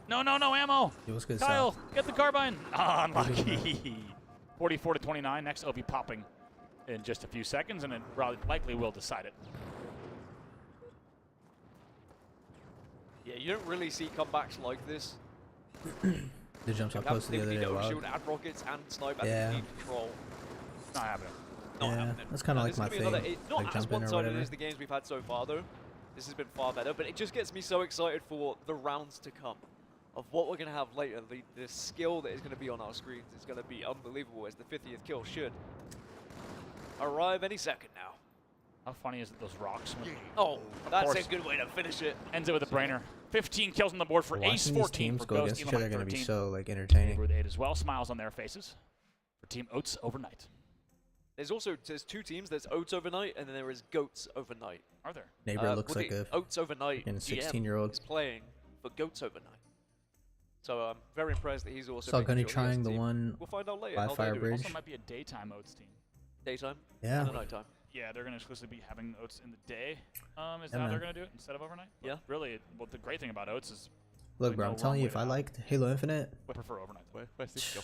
[SPEAKER 18] No ammo.
[SPEAKER 16] It was good
[SPEAKER 18] Kyle,
[SPEAKER 16] stuff.
[SPEAKER 18] get the carbine. Ah, unlucky. 44-29. Next, will be popping in just a few seconds, and it likely will decide it.
[SPEAKER 1] Yeah, you don't really see comebacks like this.
[SPEAKER 16] The jumps I posted the other day. Wow.
[SPEAKER 1] Shoot, add rockets and snipe at
[SPEAKER 16] Yeah.
[SPEAKER 1] the deep control.
[SPEAKER 18] Not happening.
[SPEAKER 16] Yeah, that's kind of like my thing.
[SPEAKER 1] Not
[SPEAKER 16] Like
[SPEAKER 1] as
[SPEAKER 16] jumping or
[SPEAKER 1] one-sided
[SPEAKER 16] whatever.
[SPEAKER 1] as the games we've had so far, though. This has been far better, but it just gets me so excited for the rounds to come. Of what we're going to have later. The skill that is going to be on our screens is going to be unbelievable, as the 50th kill should arrive any second now.
[SPEAKER 18] How funny is it, those rocks?
[SPEAKER 1] Oh, that's a good way to finish it.
[SPEAKER 18] Ends it with a brainer. 15 kills on the board for Ace,
[SPEAKER 16] Watching
[SPEAKER 18] 14
[SPEAKER 16] these teams
[SPEAKER 18] for
[SPEAKER 16] go
[SPEAKER 18] Ghost,
[SPEAKER 16] against each other are going to be
[SPEAKER 18] 13.
[SPEAKER 16] so like entertaining.
[SPEAKER 18] With 8 as well. Smiles on their faces for Team Oats overnight.
[SPEAKER 1] There's two teams. There's Oats overnight, and then there is Goats overnight.
[SPEAKER 18] Are there?
[SPEAKER 16] Neighbor looks like a
[SPEAKER 1] Oats overnight.
[SPEAKER 16] 16-year-old
[SPEAKER 1] is playing for Goats overnight. So I'm very impressed that he's also.
[SPEAKER 16] Saw Gunny trying the one
[SPEAKER 1] We'll find out later.
[SPEAKER 16] by
[SPEAKER 1] how
[SPEAKER 16] Fire
[SPEAKER 1] they do it.
[SPEAKER 16] Bridge.
[SPEAKER 18] Also might be a daytime Oats team.
[SPEAKER 1] Daytime.
[SPEAKER 16] Yeah.
[SPEAKER 1] And nighttime.
[SPEAKER 18] Yeah, they're going to exclusively be having Oats in the day. Is
[SPEAKER 16] Yeah,
[SPEAKER 18] how they're
[SPEAKER 16] man.
[SPEAKER 18] going to do it instead of overnight?
[SPEAKER 1] Yeah.
[SPEAKER 18] But really, well, the great thing about Oats is.
[SPEAKER 16] Look, bro, I'm telling you, if I liked Halo Infinite,
[SPEAKER 18] I prefer overnight.
[SPEAKER 17] Where's this go?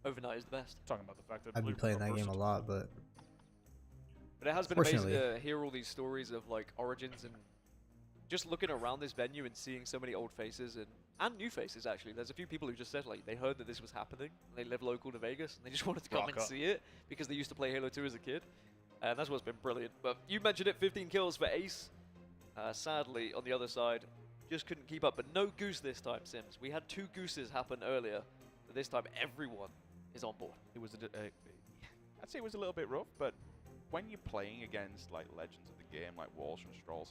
[SPEAKER 1] Overnight is the best.
[SPEAKER 18] Talking about the fact that
[SPEAKER 16] I'd be playing that game a lot, but
[SPEAKER 1] But it has been amazing
[SPEAKER 16] Fortunately.
[SPEAKER 1] to hear all these stories of like origins and just looking around this venue and seeing so many old faces and new faces. Actually, there's a few people who just said like they heard that this was happening. And they live local to Vegas and they just wanted to come
[SPEAKER 18] Rock
[SPEAKER 1] and
[SPEAKER 18] up.
[SPEAKER 1] see it because they used to play Halo 2 as a kid, and that's what's been brilliant. But you mentioned it, 15 kills for Ace. Sadly, on the other side, just couldn't keep up. But no goose this time, Sims. We had 2 gooses happen earlier, but this time everyone is on board.
[SPEAKER 17] It was I'd say it was a little bit rough, but when you're playing against like legends of the game, like Walsh and Strong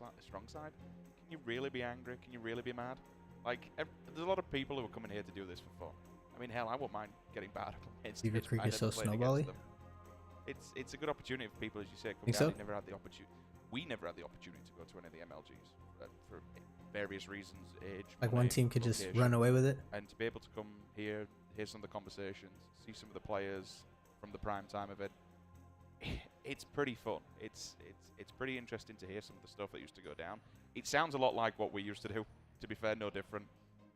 [SPEAKER 17] Side, can you really be angry? Can you really be mad? Like, there's a lot of people who are coming here to do this for fun. I mean, hell, I wouldn't mind getting bad against
[SPEAKER 16] Beaver
[SPEAKER 17] Twitch,
[SPEAKER 16] Creek
[SPEAKER 17] but I
[SPEAKER 16] is so
[SPEAKER 17] never played against
[SPEAKER 16] snowbally.
[SPEAKER 17] them. It's a good opportunity for people, as you say. Come
[SPEAKER 16] Think
[SPEAKER 17] down.
[SPEAKER 16] so?
[SPEAKER 17] They never had the opportunity. We never had the opportunity to go to any of the MLGs for various reasons, age.
[SPEAKER 16] like
[SPEAKER 17] money,
[SPEAKER 16] one team could just
[SPEAKER 17] location.
[SPEAKER 16] run away with it.
[SPEAKER 17] And to be able to come here, hear some of the conversations, see some of the players from the prime time of it, it's pretty fun. It's pretty interesting to hear some of the stuff that used to go down. It sounds a lot like what we used to do. To be fair, no different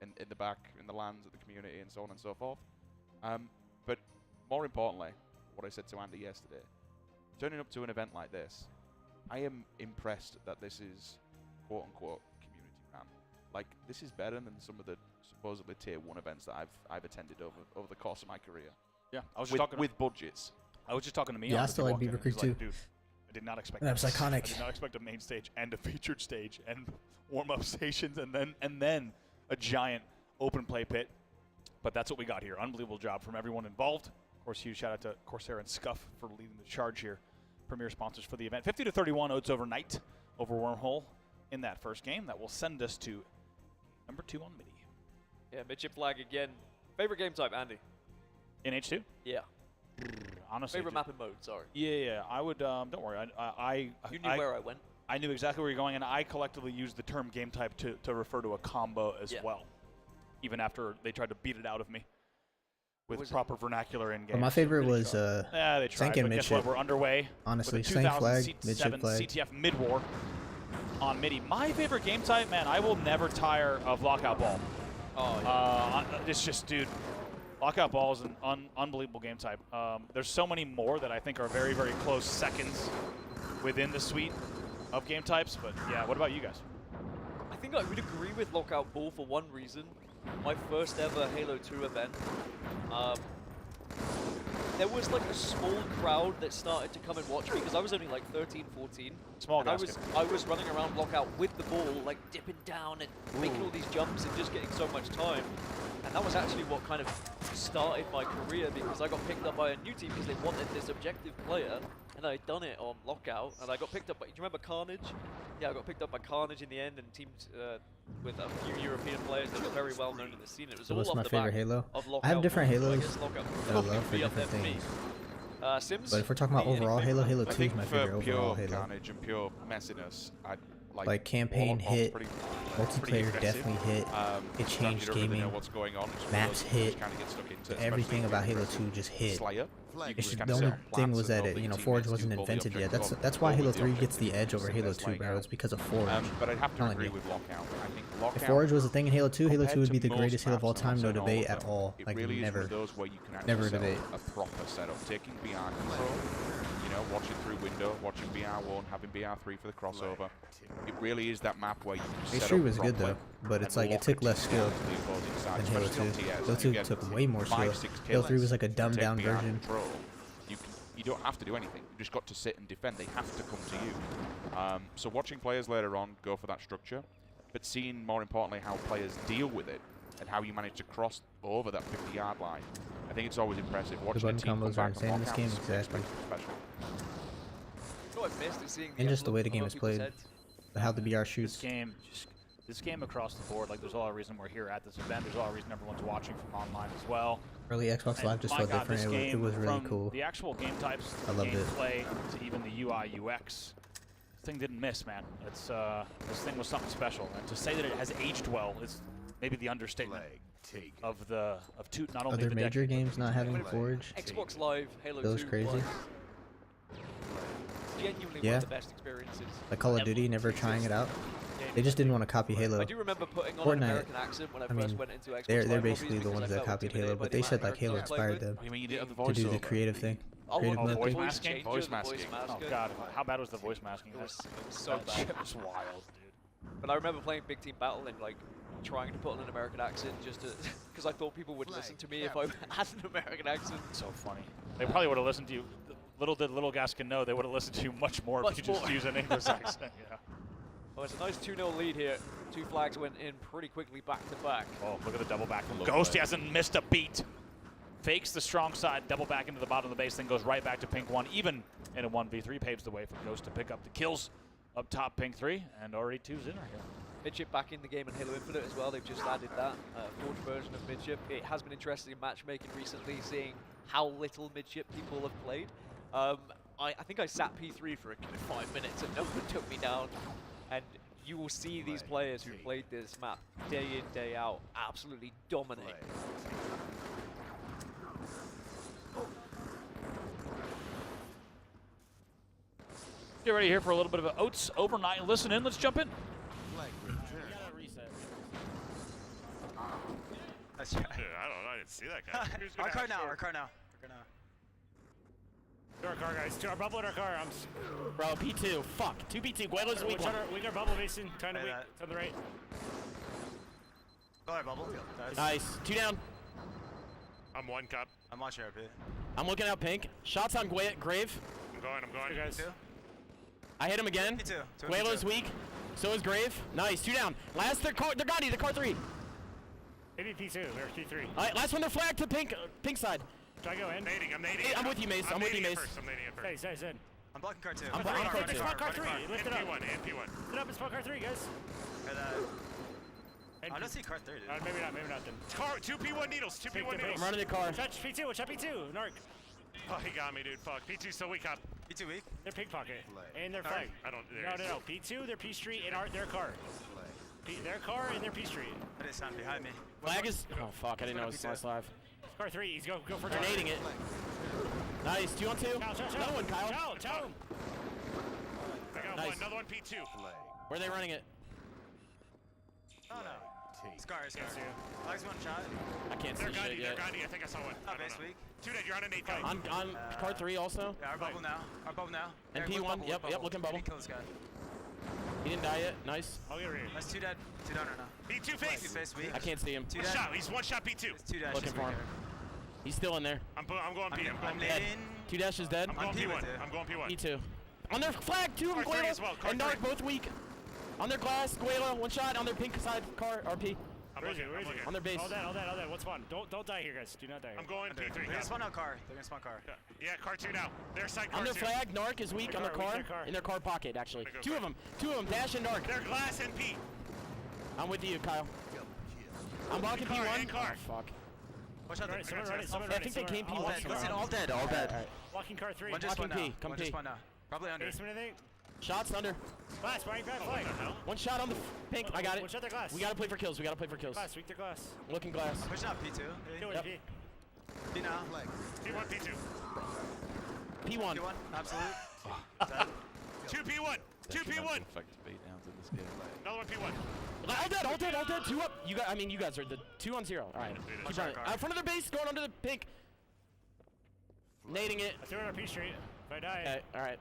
[SPEAKER 17] in the back, in the lands of the community, and so on and so forth. But more importantly, what I said to Andy yesterday, turning up to an event like this, I am impressed that this is quote unquote community ran. Like, this is better than some of the supposedly tier 1 events that I've attended over the course of my career.
[SPEAKER 18] Yeah, I was
[SPEAKER 17] with,
[SPEAKER 18] just talking
[SPEAKER 17] with budgets.
[SPEAKER 18] I was just talking to me.
[SPEAKER 16] Yeah, I still like Beaver Creek too.
[SPEAKER 18] Dude, I did not expect
[SPEAKER 16] That was
[SPEAKER 18] this.
[SPEAKER 16] iconic.
[SPEAKER 18] I did not expect a main stage and a featured stage and warm-up stations and then a giant open play pit. But that's what we got here. Unbelievable job from everyone involved. Of course, huge shout out to Corsair and Scuff for leading the charge here. Premier sponsors for the event. 50-31 Oats overnight over Wormhole in that first game. That will send us to number 2 on MIDI.
[SPEAKER 1] Yeah, midship flag again. Favorite game type, Andy?
[SPEAKER 18] In H2?
[SPEAKER 1] Yeah.
[SPEAKER 18] honestly.
[SPEAKER 1] Favorite map and mode, sorry.
[SPEAKER 18] Yeah. I would, don't worry.
[SPEAKER 1] You knew where I went.
[SPEAKER 18] I knew exactly where you're going, and I collectively used the term game type to refer to a combo as well, even after they tried to beat it out of me with proper vernacular in game.
[SPEAKER 16] Well, my favorite was
[SPEAKER 18] yeah, they tried,
[SPEAKER 16] Sank and
[SPEAKER 18] but guess
[SPEAKER 16] midship.
[SPEAKER 18] what? We're underway.
[SPEAKER 16] Honestly,
[SPEAKER 18] with the
[SPEAKER 16] Sank flag,
[SPEAKER 18] 2007
[SPEAKER 16] midship flag.
[SPEAKER 18] CTF mid-war on MIDI. My favorite game type, man, I will never tire of Lockout Ball.
[SPEAKER 1] Oh, yeah.
[SPEAKER 18] It's just, dude, Lockout Ball is an unbelievable game type. There's so many more that I think are very, very close seconds within the suite of game types, but yeah, what about you guys?
[SPEAKER 1] I think I would agree with Lockout Ball for one reason. My first ever Halo 2 event, there was like a small crowd that started to come and watch me because I was only like 13, 14.
[SPEAKER 18] Small
[SPEAKER 1] and I was running around Lockout with the ball, like dipping down and making all these jumps and just getting so much time. And that was actually what kind of started my career because I got picked up by a new team because they wanted this objective player. And I'd done it on Lockout, and I got picked up by, do you remember Carnage? Yeah, I got picked up by Carnage in the end and teamed with a few European players that were very well known in the scene. It was all
[SPEAKER 16] What's
[SPEAKER 1] off
[SPEAKER 16] my
[SPEAKER 1] the
[SPEAKER 16] favorite
[SPEAKER 1] back
[SPEAKER 16] Halo?
[SPEAKER 1] of Lockout.
[SPEAKER 16] I have different
[SPEAKER 1] Ball, so I
[SPEAKER 16] Halos
[SPEAKER 1] guess Lockout
[SPEAKER 16] that I
[SPEAKER 1] Ball
[SPEAKER 16] love for
[SPEAKER 1] would be up there
[SPEAKER 16] different
[SPEAKER 1] for me.
[SPEAKER 16] things.
[SPEAKER 1] Sims?
[SPEAKER 16] But if we're talking about overall Halo, Halo 2 is my favorite
[SPEAKER 17] for pure
[SPEAKER 16] overall Halo.
[SPEAKER 17] carnage and pure messiness, I'd
[SPEAKER 16] Like campaign hit, multiplayer definitely hit, it changed gaming, maps hit, everything about Halo 2 just hit. It's just, the only thing was that it, Forge wasn't invented yet. That's why Halo 3 gets the edge over Halo 2, bro. It's because of Forge.
[SPEAKER 17] But I'd have to agree with Lockout. I think Lockout,
[SPEAKER 16] if Forge was a thing in Halo 2, Halo 2 would be the greatest Halo of all time, no debate at all. Like
[SPEAKER 17] really
[SPEAKER 16] never,
[SPEAKER 17] is one of those where you can actually
[SPEAKER 16] never
[SPEAKER 17] set up
[SPEAKER 16] debate.
[SPEAKER 17] a proper setup, taking BR control, watching through window, watching BR1, having BR3 for the crossover. It really is that map where you can set
[SPEAKER 16] H3
[SPEAKER 17] up
[SPEAKER 16] was good though, but it's like it took less skill than Halo 2. Halo 2 took way more skill. Halo 3 was like a dumbed down version.
[SPEAKER 17] You don't have to do anything. You just got to sit and defend. They have to come to you. So watching players later on go for that structure, but seeing more importantly how players deal with it and how you manage to cross over that 50-yard line, I think it's always impressive. Watching
[SPEAKER 16] The
[SPEAKER 17] a
[SPEAKER 16] button
[SPEAKER 17] team come
[SPEAKER 16] combos are
[SPEAKER 17] back from
[SPEAKER 16] insane in this
[SPEAKER 17] Lockout
[SPEAKER 16] game,
[SPEAKER 17] is
[SPEAKER 16] exactly.
[SPEAKER 17] special.
[SPEAKER 1] What I missed is seeing
[SPEAKER 16] And just the way the game
[SPEAKER 1] above
[SPEAKER 16] is played,
[SPEAKER 1] people's
[SPEAKER 16] how the BR shoots.
[SPEAKER 18] This game across the board, like there's a lot of reason we're here at this event. There's a lot of reason everyone's watching from online as well.
[SPEAKER 16] Early Xbox Live just felt different. It was really cool.
[SPEAKER 18] The actual game types,
[SPEAKER 16] I loved it.
[SPEAKER 18] gameplay, to even the UI UX, this thing didn't miss, man. It's this thing was something special, and to say that it has aged well is maybe the understatement of two. Not only
[SPEAKER 16] Other
[SPEAKER 18] the
[SPEAKER 16] major
[SPEAKER 18] decade,
[SPEAKER 16] games not having Forge.
[SPEAKER 1] Xbox Live, Halo 2
[SPEAKER 16] That was crazy.
[SPEAKER 1] was genuinely one
[SPEAKER 16] Yeah.
[SPEAKER 1] of the best experiences.
[SPEAKER 16] Like Call of Duty, never trying it out. They just didn't want to copy Halo.
[SPEAKER 1] I do remember putting on
[SPEAKER 16] Fortnite,
[SPEAKER 1] an American accent when I first went into Xbox
[SPEAKER 16] they're
[SPEAKER 1] Live
[SPEAKER 16] basically
[SPEAKER 1] lobbies
[SPEAKER 16] the
[SPEAKER 1] because
[SPEAKER 16] ones
[SPEAKER 1] I
[SPEAKER 16] that
[SPEAKER 1] felt
[SPEAKER 16] copied
[SPEAKER 1] intimidated
[SPEAKER 16] Halo,
[SPEAKER 1] by
[SPEAKER 16] but
[SPEAKER 1] the
[SPEAKER 16] they said
[SPEAKER 1] amount
[SPEAKER 16] like
[SPEAKER 1] of
[SPEAKER 16] Halo
[SPEAKER 1] characters I played
[SPEAKER 16] inspired
[SPEAKER 1] with.
[SPEAKER 16] them
[SPEAKER 17] You mean you did the
[SPEAKER 16] to do the
[SPEAKER 17] voiceover?
[SPEAKER 16] creative thing.
[SPEAKER 1] Oh,
[SPEAKER 16] Creative
[SPEAKER 1] the
[SPEAKER 16] mode
[SPEAKER 1] voice
[SPEAKER 16] thing.
[SPEAKER 1] masking?
[SPEAKER 18] Voice
[SPEAKER 1] masking.
[SPEAKER 18] Oh god, how bad was the voice masking?
[SPEAKER 1] It was so bad.
[SPEAKER 18] It was wild, dude.
[SPEAKER 1] But I remember playing Big Team Battle and like trying to put on an American accent just to because I thought people would listen to me if I had an American accent.
[SPEAKER 18] So funny. They probably would have listened to you. Little did Little Gaskin know they would have listened to you much more if you just used an English accent. Yeah.
[SPEAKER 1] Oh, it's a nice 2-0 lead here. Two flags went in pretty quickly back to back.
[SPEAKER 18] Oh, look at the double back. Ghost hasn't missed a beat. Fakes the strong side, double back into the bottom of the base, then goes right back to Pink 1. Even in a 1v3, paves the way for Ghost to pick up the kills up top Pink 3, and already 2's in right here.
[SPEAKER 1] Midship back in the game in Halo Infinite as well. They've just added that Forge version of Midship. It has been interesting in matchmaking recently, seeing how little Midship people have played. I think I sat P3 for a good 5 minutes and no one took me down. And you will see these players who played this map day in, day out, absolutely dominate.
[SPEAKER 18] Get ready here for a little bit of an Oats overnight. Listen in. Let's jump in.
[SPEAKER 8] That's right. Dude, I don't know. I didn't see that guy.
[SPEAKER 19] Our car now. Our car now.
[SPEAKER 8] To our car, guys. To our bubble in our car.
[SPEAKER 19] Bro, P2. Fuck. 2 P2. Guelo's weak one.
[SPEAKER 8] We got bubble basing. Trying to wait. It's on the right.
[SPEAKER 19] Go ahead, bubble. Nice. 2 down.
[SPEAKER 8] I'm 1 cup.
[SPEAKER 19] I'm watching RP. I'm looking out pink. Shots on Grave.
[SPEAKER 8] I'm going.
[SPEAKER 19] You guys. I hit him again. P2. Guelo's weak. So is Grave. Nice. 2 down. Last, they're Gotti. They're car 3.
[SPEAKER 8] Maybe P2 or P3.
[SPEAKER 19] All right, last one, they're flagged to pink side.
[SPEAKER 8] Should I go in? I'm nading.
[SPEAKER 19] Hey, I'm with you, Mace. I'm with you, Mace.
[SPEAKER 8] I'm nading it first. Hey, Zed.
[SPEAKER 19] I'm blocking car 2.
[SPEAKER 8] I'm
[SPEAKER 19] blocking car 2.
[SPEAKER 8] Spot car 3. Lift it up. MP1. Lift it up and spot car 3, guys.
[SPEAKER 19] I don't see car 3, dude.
[SPEAKER 8] Maybe not then. Car, 2 P1 needles. 2 P1 needles.
[SPEAKER 19] I'm running the car.
[SPEAKER 8] Watch P2. Watch P2. Narc. Oh, he got me, dude. Fuck. P2 still weak up.
[SPEAKER 20] P2 weak?
[SPEAKER 8] They're pickpocket.
[SPEAKER 20] And their flag.
[SPEAKER 8] I don't.
[SPEAKER 20] No. P2, their P Street, and their car. Their car and their P Street.
[SPEAKER 9] That is sound behind me.
[SPEAKER 19] Flag is. Oh fuck! I didn't know it was slice live.
[SPEAKER 20] Car 3. He's go for
[SPEAKER 19] Grenading it. Nice. 2 on 2. Another one, Kyle.
[SPEAKER 20] Chow.
[SPEAKER 8] I got
[SPEAKER 19] Nice.
[SPEAKER 8] one. Another one. P2.
[SPEAKER 19] Where are they running it?
[SPEAKER 9] Oh no. Scar. Flag's one shot.
[SPEAKER 19] I can't see
[SPEAKER 8] They're
[SPEAKER 19] shit yet.
[SPEAKER 8] Gandhi. I think I saw one.
[SPEAKER 9] Oh, base weak.
[SPEAKER 8] 2 dead. You're on an 8 count.
[SPEAKER 19] On car 3 also.
[SPEAKER 9] Yeah, our bubble now.
[SPEAKER 19] And
[SPEAKER 9] Eric, look
[SPEAKER 19] P1. Yep. Looking bubble.
[SPEAKER 9] Kill this guy.
[SPEAKER 19] He didn't die yet. Nice.
[SPEAKER 20] I'll get ready.
[SPEAKER 9] That's 2 dead. 2 down right now.
[SPEAKER 8] P2 face.
[SPEAKER 9] P2 face weak.
[SPEAKER 19] I can't see him.
[SPEAKER 9] 2
[SPEAKER 8] One
[SPEAKER 9] dead.
[SPEAKER 8] shot. He's one shot. P2.
[SPEAKER 9] It's 2 dash.
[SPEAKER 19] Looking for him. He's still in there.
[SPEAKER 8] I'm going P.
[SPEAKER 9] I'm
[SPEAKER 19] Dead.
[SPEAKER 9] nading.
[SPEAKER 19] 2 dash is dead.
[SPEAKER 8] I'm going
[SPEAKER 9] P
[SPEAKER 8] P1.
[SPEAKER 9] with it.
[SPEAKER 8] I'm going P1.
[SPEAKER 19] P2. On their flag, 2 of them,
[SPEAKER 8] Car 3 as well,
[SPEAKER 19] Guelo
[SPEAKER 8] car
[SPEAKER 19] and Narc,
[SPEAKER 8] 3.
[SPEAKER 19] both weak. On their glass, Guelo, 1 shot. On their pink side, car, RP.
[SPEAKER 20] Where is it?
[SPEAKER 19] On their base.
[SPEAKER 20] All that. What's one? Don't die here, guys. Do not die here.
[SPEAKER 8] I'm going
[SPEAKER 9] They're
[SPEAKER 8] P3.
[SPEAKER 9] gonna spawn out car. They're gonna spawn car.
[SPEAKER 8] Yeah, car 2 now. Their side car
[SPEAKER 19] On their
[SPEAKER 8] 2.
[SPEAKER 19] flag, Narc is weak on their car. In their car pocket, actually.
[SPEAKER 8] Go
[SPEAKER 19] 2 of them. 2 of them. Dash and Narc.
[SPEAKER 8] Their glass and P.
[SPEAKER 19] I'm with you, Kyle. I'm blocking
[SPEAKER 8] Car,
[SPEAKER 19] P1.
[SPEAKER 8] and car.
[SPEAKER 19] Oh, fuck.
[SPEAKER 9] Watch out.
[SPEAKER 19] I think they came P1.
[SPEAKER 9] Listen, all dead. All dead.
[SPEAKER 20] Walking car 3.
[SPEAKER 9] One just spawned
[SPEAKER 19] P.
[SPEAKER 9] now.
[SPEAKER 19] Come
[SPEAKER 9] One just
[SPEAKER 19] P.
[SPEAKER 9] spawned now. Probably under.
[SPEAKER 20] Basement, I think.
[SPEAKER 19] Shots under.
[SPEAKER 20] Glass, right back flag.
[SPEAKER 19] 1 shot on the pink. I got it.
[SPEAKER 20] One shot their glass.
[SPEAKER 19] We gotta play for kills.
[SPEAKER 20] Glass, weak their glass.
[SPEAKER 19] Looking glass.
[SPEAKER 9] I'm pushing out P2.
[SPEAKER 19] Yep.
[SPEAKER 9] P now.
[SPEAKER 8] P1, P2.
[SPEAKER 19] P1.
[SPEAKER 9] P1. Absolute.
[SPEAKER 8] 2 P1. 2 P1. Another one P1.
[SPEAKER 19] All dead. 2 up. You guys are the 2 on 0. All right. Keep running. In front of their base, going under the pink. Nading it.
[SPEAKER 20] I threw it on P Street. If I die.
[SPEAKER 19] Okay. All right.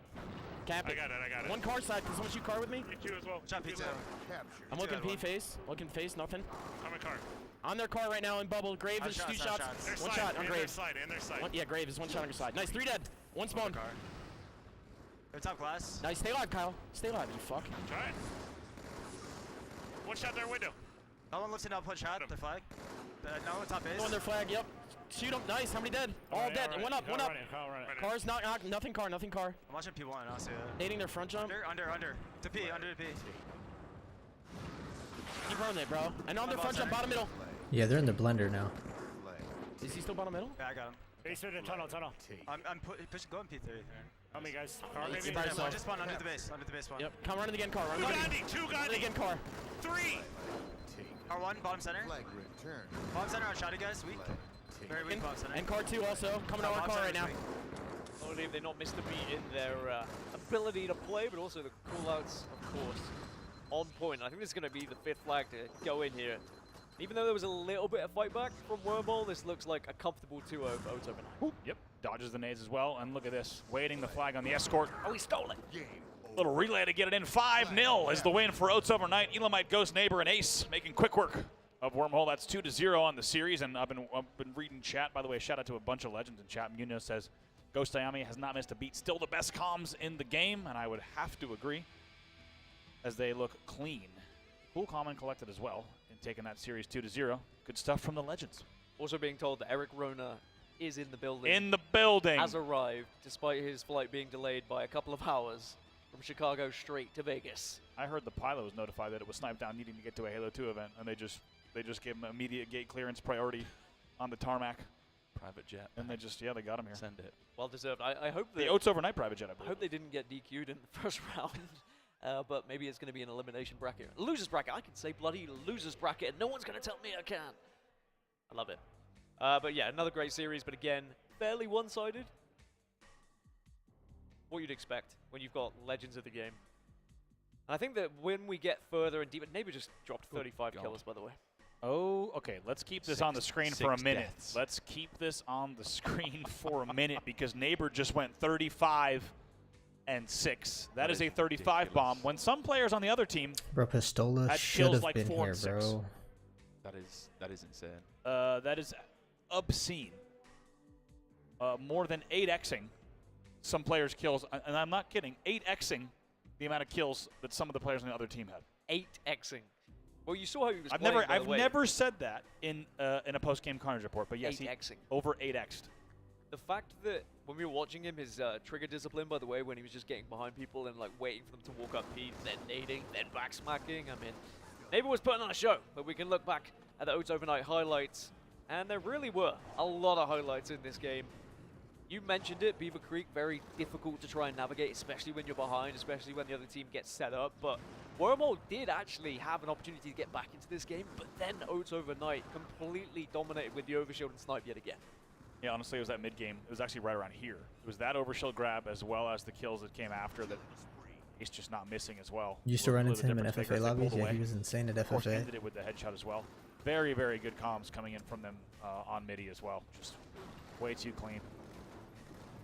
[SPEAKER 19] Cap it.
[SPEAKER 8] I got it.
[SPEAKER 19] 1 car side. Can someone shoot car with me?
[SPEAKER 8] P2 as well.
[SPEAKER 9] Shot P2.
[SPEAKER 19] I'm looking P face. Looking face. Nothing.
[SPEAKER 8] I'm in car.
[SPEAKER 19] On their car right now in bubble. Grave is 2 shots.
[SPEAKER 8] Their
[SPEAKER 19] 1
[SPEAKER 8] side,
[SPEAKER 19] shot on
[SPEAKER 8] and
[SPEAKER 19] Grave.
[SPEAKER 8] their side, and their side.
[SPEAKER 19] Yeah, Grave is 1 shot on your side. Nice. 3 dead. 1 spawn.
[SPEAKER 9] They're top glass.
[SPEAKER 19] Nice. Stay alive, Kyle. Stay alive, you fuck.
[SPEAKER 8] Try it. 1 shot their window.
[SPEAKER 9] No one lifting up. One shot. Their flag. No one top base.
[SPEAKER 19] On their flag. Yep. Shoot him. Nice. How many dead? All dead.
[SPEAKER 20] Right.
[SPEAKER 19] 1 up. 1 up.
[SPEAKER 20] Run it.
[SPEAKER 19] Car's not. Nothing car. Nothing car.
[SPEAKER 9] I'm watching P1. I'll see that.
[SPEAKER 19] Nading their front jump.
[SPEAKER 9] Under. To P. Under to P.
[SPEAKER 19] Keep running it, bro. And on their front jump, bottom middle.
[SPEAKER 16] Yeah, they're in the blender now.
[SPEAKER 19] Is he still bottom middle?
[SPEAKER 9] Yeah, I got him.
[SPEAKER 20] Basement and tunnel.
[SPEAKER 9] I'm pushing. Going P3.
[SPEAKER 20] Help me, guys. Car
[SPEAKER 19] Let's
[SPEAKER 20] maybe.
[SPEAKER 19] see by yourself.
[SPEAKER 9] Just spawn under the base. Under the base spawn.
[SPEAKER 19] Yep. Come running again, car. Run
[SPEAKER 8] Gandhi. 2
[SPEAKER 19] running
[SPEAKER 8] Gandhi.
[SPEAKER 19] again, car.
[SPEAKER 8] 3.
[SPEAKER 9] R1, bottom center. Bottom center on shotty guys. Weak. Very weak bottom center.
[SPEAKER 19] And car 2 also. Coming to our
[SPEAKER 9] bottom
[SPEAKER 19] car right
[SPEAKER 9] center's
[SPEAKER 19] now.
[SPEAKER 9] weak.
[SPEAKER 1] Not only have they not missed a beat in their ability to play, but also the callouts, of course, on point. I think this is going to be the 5th flag to go in here. Even though there was a little bit of fight back from Wormhole, this looks like a comfortable 2-0 for Oats overnight.
[SPEAKER 18] Yep, dodges the nades as well, and look at this, waiting the flag on the escort.
[SPEAKER 1] Oh, he stole it.
[SPEAKER 18] Little relay to get it in. 5-0 is the win for Oats overnight. Elamite, Ghost, Neighbor, and Ace making quick work of Wormhole. That's 2-0 on the series, and I've been reading chat. By the way, shout out to a bunch of legends in chat. Munoz says Ghost Ayami has not missed a beat. Still the best comms in the game, and I would have to agree, as they look clean. Cool, calm, and collected as well in taking that series 2-0. Good stuff from the legends.
[SPEAKER 1] Also being told that Eric Rona is in the building.
[SPEAKER 18] In the building.
[SPEAKER 1] Has arrived, despite his flight being delayed by a couple of hours from Chicago straight to Vegas.
[SPEAKER 18] I heard the pilot was notified that it was Snipedown needing to get to a Halo 2 event, and they just gave him immediate gate clearance priority on the tarmac.
[SPEAKER 17] Private jet.
[SPEAKER 18] And they got him here.
[SPEAKER 17] Send it.
[SPEAKER 1] Well deserved. I hope
[SPEAKER 18] the Oats overnight private jet, I
[SPEAKER 1] I
[SPEAKER 18] believe.
[SPEAKER 1] hope they didn't get DQ'd in the first round. But maybe it's going to be an elimination bracket. Losers bracket. I can say bloody losers bracket, and no one's going to tell me I can't. I love it. But yeah, another great series, but again, fairly one-sided. What you'd expect when you've got legends of the game. And I think that when we get further and deeper, Neighbor just dropped 35 kills, by the way.
[SPEAKER 18] Oh, okay. Let's keep this on the screen for a minute. Let's keep this on the screen for a minute because Neighbor just went 35 and 6. That is a 35 bomb. When some players on the other team
[SPEAKER 16] Bro, Pistola
[SPEAKER 18] had
[SPEAKER 16] should
[SPEAKER 18] kills
[SPEAKER 16] have
[SPEAKER 18] like
[SPEAKER 16] been
[SPEAKER 18] 4
[SPEAKER 16] here,
[SPEAKER 18] and 6.
[SPEAKER 16] bro.
[SPEAKER 17] That is insane.
[SPEAKER 18] That is obscene. More than 8xing some players' kills, and I'm not kidding. 8xing the amount of kills that some of the players on the other team had.
[SPEAKER 1] 8xing. Well, you saw how he was
[SPEAKER 18] I've
[SPEAKER 1] playing, by the
[SPEAKER 18] I've
[SPEAKER 1] way.
[SPEAKER 18] never said that in a post-game Carnage report, but yes, he
[SPEAKER 1] 8xing.
[SPEAKER 18] over 8x'd.
[SPEAKER 1] The fact that when we were watching him, his trigger discipline, by the way, when he was just getting behind people and like waiting for them to walk up P, then nading, then backsmacking. I mean, Neighbor was putting on a show, but we can look back at the Oats overnight highlights, and there really were a lot of highlights in this game. You mentioned it, Beaver Creek, very difficult to try and navigate, especially when you're behind, especially when the other team gets set up. But Wormhole did actually have an opportunity to get back into this game, but then Oats overnight completely dominated with the overshield and snipe yet again.
[SPEAKER 18] Yeah, honestly, it was that mid game. It was actually right around here. It was that overshield grab as well as the kills that came after that. He's just not missing as well.
[SPEAKER 16] Used to run into him in FFA lobbies. Yeah, he was insane at
[SPEAKER 18] Of course,
[SPEAKER 16] FFA.
[SPEAKER 18] ended it with the headshot as well. Very, very good comms coming in from them on midi as well. Just way too clean.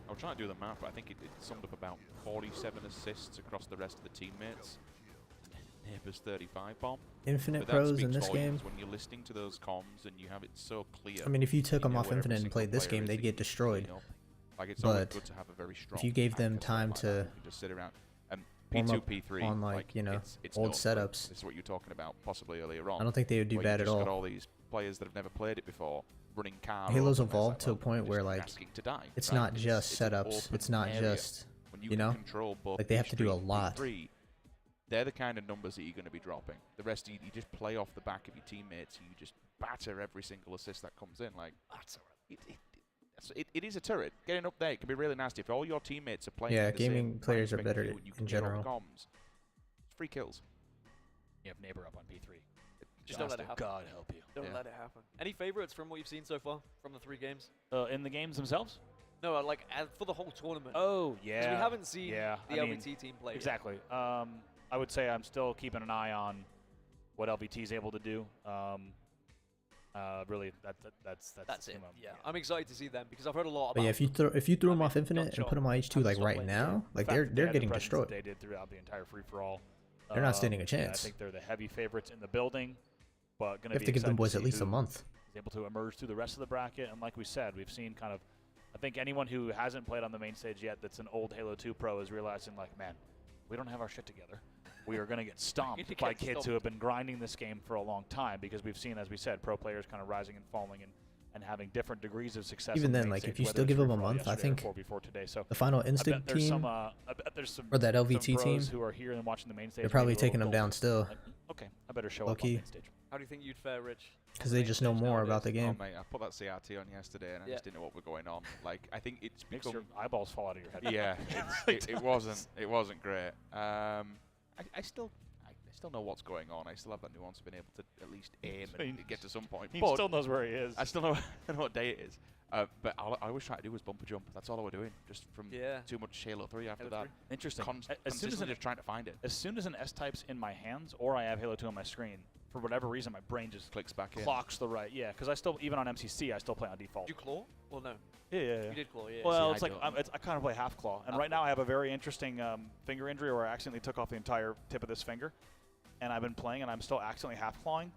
[SPEAKER 17] I was trying to do the math, but I think it summed up about 47 assists across the rest of the teammates. Neighbors 35 bomb.
[SPEAKER 16] Infinite pros in this game.
[SPEAKER 17] When you're listening to those comms and you have it so clear.
[SPEAKER 16] I mean, if you took them off Infinite and played this game, they'd get destroyed.
[SPEAKER 17] Like it's always
[SPEAKER 16] But
[SPEAKER 17] good to have a very strong
[SPEAKER 16] if you gave them time to
[SPEAKER 17] just sit around and
[SPEAKER 16] warm
[SPEAKER 17] P2,
[SPEAKER 16] up
[SPEAKER 17] P3
[SPEAKER 16] on like you know
[SPEAKER 17] it's
[SPEAKER 16] old
[SPEAKER 17] nuts.
[SPEAKER 16] setups,
[SPEAKER 17] This is what you're talking about possibly earlier on.
[SPEAKER 16] I don't think they would do
[SPEAKER 17] where
[SPEAKER 16] bad
[SPEAKER 17] you
[SPEAKER 16] at
[SPEAKER 17] just
[SPEAKER 16] all.
[SPEAKER 17] got all these players that have never played it before running car.
[SPEAKER 16] Halo's evolved to a point where like
[SPEAKER 17] to die,
[SPEAKER 16] it's
[SPEAKER 17] right?
[SPEAKER 16] not just
[SPEAKER 17] an
[SPEAKER 16] setups.
[SPEAKER 17] open
[SPEAKER 16] It's not
[SPEAKER 17] area.
[SPEAKER 16] just
[SPEAKER 17] When
[SPEAKER 16] you know
[SPEAKER 17] control both
[SPEAKER 16] like they have to do a
[SPEAKER 17] P3,
[SPEAKER 16] lot.
[SPEAKER 17] P3, they're the kind of numbers that you're going to be dropping. The rest you just play off the back of your teammates. You just batter every single assist that comes in. Like it is a turret. Getting up there, it can be really nasty if all your teammates are playing.
[SPEAKER 16] Yeah,
[SPEAKER 17] in the same
[SPEAKER 16] gaming players are
[SPEAKER 17] range
[SPEAKER 16] better
[SPEAKER 17] you and you
[SPEAKER 16] in
[SPEAKER 17] can get on
[SPEAKER 16] general.
[SPEAKER 17] comms. It's free kills.
[SPEAKER 18] You have neighbor up on P3.
[SPEAKER 1] Just don't let it happen.
[SPEAKER 18] God help you.
[SPEAKER 1] Don't let it happen. Any favorites from what you've seen so far from the 3 games?
[SPEAKER 18] In the games themselves?
[SPEAKER 1] No, like for the whole tournament.
[SPEAKER 18] Oh,
[SPEAKER 1] 'Cause
[SPEAKER 18] yeah.
[SPEAKER 1] we haven't seen the
[SPEAKER 18] I mean,
[SPEAKER 1] LVT team play
[SPEAKER 18] Exactly. I would say I'm still keeping an eye on what LVT is able to do. Really, that's
[SPEAKER 1] it. Yeah, I'm excited to see them because I've heard a lot
[SPEAKER 16] But
[SPEAKER 1] about.
[SPEAKER 16] yeah, if you threw them off Infinite and put them on H2 like right now, like they're getting destroyed.
[SPEAKER 18] They did throughout the entire free for all.
[SPEAKER 16] They're not standing a
[SPEAKER 18] I
[SPEAKER 16] chance.
[SPEAKER 18] think they're the heavy favorites in the building, but going
[SPEAKER 16] You have to give them boys at least a month.
[SPEAKER 18] Is able to emerge through the rest of the bracket, and like we said, we've seen kind of. I think anyone who hasn't played on the main stage yet, that's an old Halo 2 pro, is realizing like, man, we don't have our shit together. We are going to get stomped by kids who have been grinding this game for a long time, because we've seen, as we said, pro players kind of rising and falling and having different degrees of success.
[SPEAKER 16] Even then, like if you still give them a month, I think the final Instinct team
[SPEAKER 18] I bet there's some
[SPEAKER 16] or that LVT
[SPEAKER 18] pros
[SPEAKER 16] team
[SPEAKER 18] who are here and watching the main stage.
[SPEAKER 16] they're probably
[SPEAKER 18] maybe a little
[SPEAKER 16] taking them down
[SPEAKER 18] dull.
[SPEAKER 16] still.
[SPEAKER 18] Like, okay, I better show
[SPEAKER 16] Low
[SPEAKER 18] up on
[SPEAKER 16] key.
[SPEAKER 18] main stage.
[SPEAKER 1] How do you think you'd fare, Rich?
[SPEAKER 16] Because they just know more about the game.
[SPEAKER 17] Oh, mate, I put that CRT on yesterday and I just didn't know what was going on. Like, I think it's
[SPEAKER 18] Makes
[SPEAKER 17] become...
[SPEAKER 18] your eyeballs fall out of your head.
[SPEAKER 17] Yeah, it wasn't great. I still know what's going on. I still have that nuance of being able to at least aim and get to some point.
[SPEAKER 18] He
[SPEAKER 17] But
[SPEAKER 18] still knows where he is.
[SPEAKER 17] I still know, I know what day it is. But all I always try to do was bumper jump. That's all I was doing. Just from too much Halo 3 after that.
[SPEAKER 18] Interesting.
[SPEAKER 17] As soon as I'm just trying to find it.
[SPEAKER 18] As soon as an S-type's in my hands or I have Halo 2 on my screen, for whatever reason, my brain just
[SPEAKER 17] clicks back in.
[SPEAKER 18] Clocks the right. Yeah, because I still, even on MCC, I still play on default.
[SPEAKER 1] Did you claw? Well, no.
[SPEAKER 18] Yeah.
[SPEAKER 1] You did claw, yeah.
[SPEAKER 18] Well,
[SPEAKER 1] See,
[SPEAKER 18] it's like I kind of play half claw, and right now I have a very interesting finger injury where I accidentally took off the entire tip of this finger, and I've been playing and I'm still accidentally half clawing,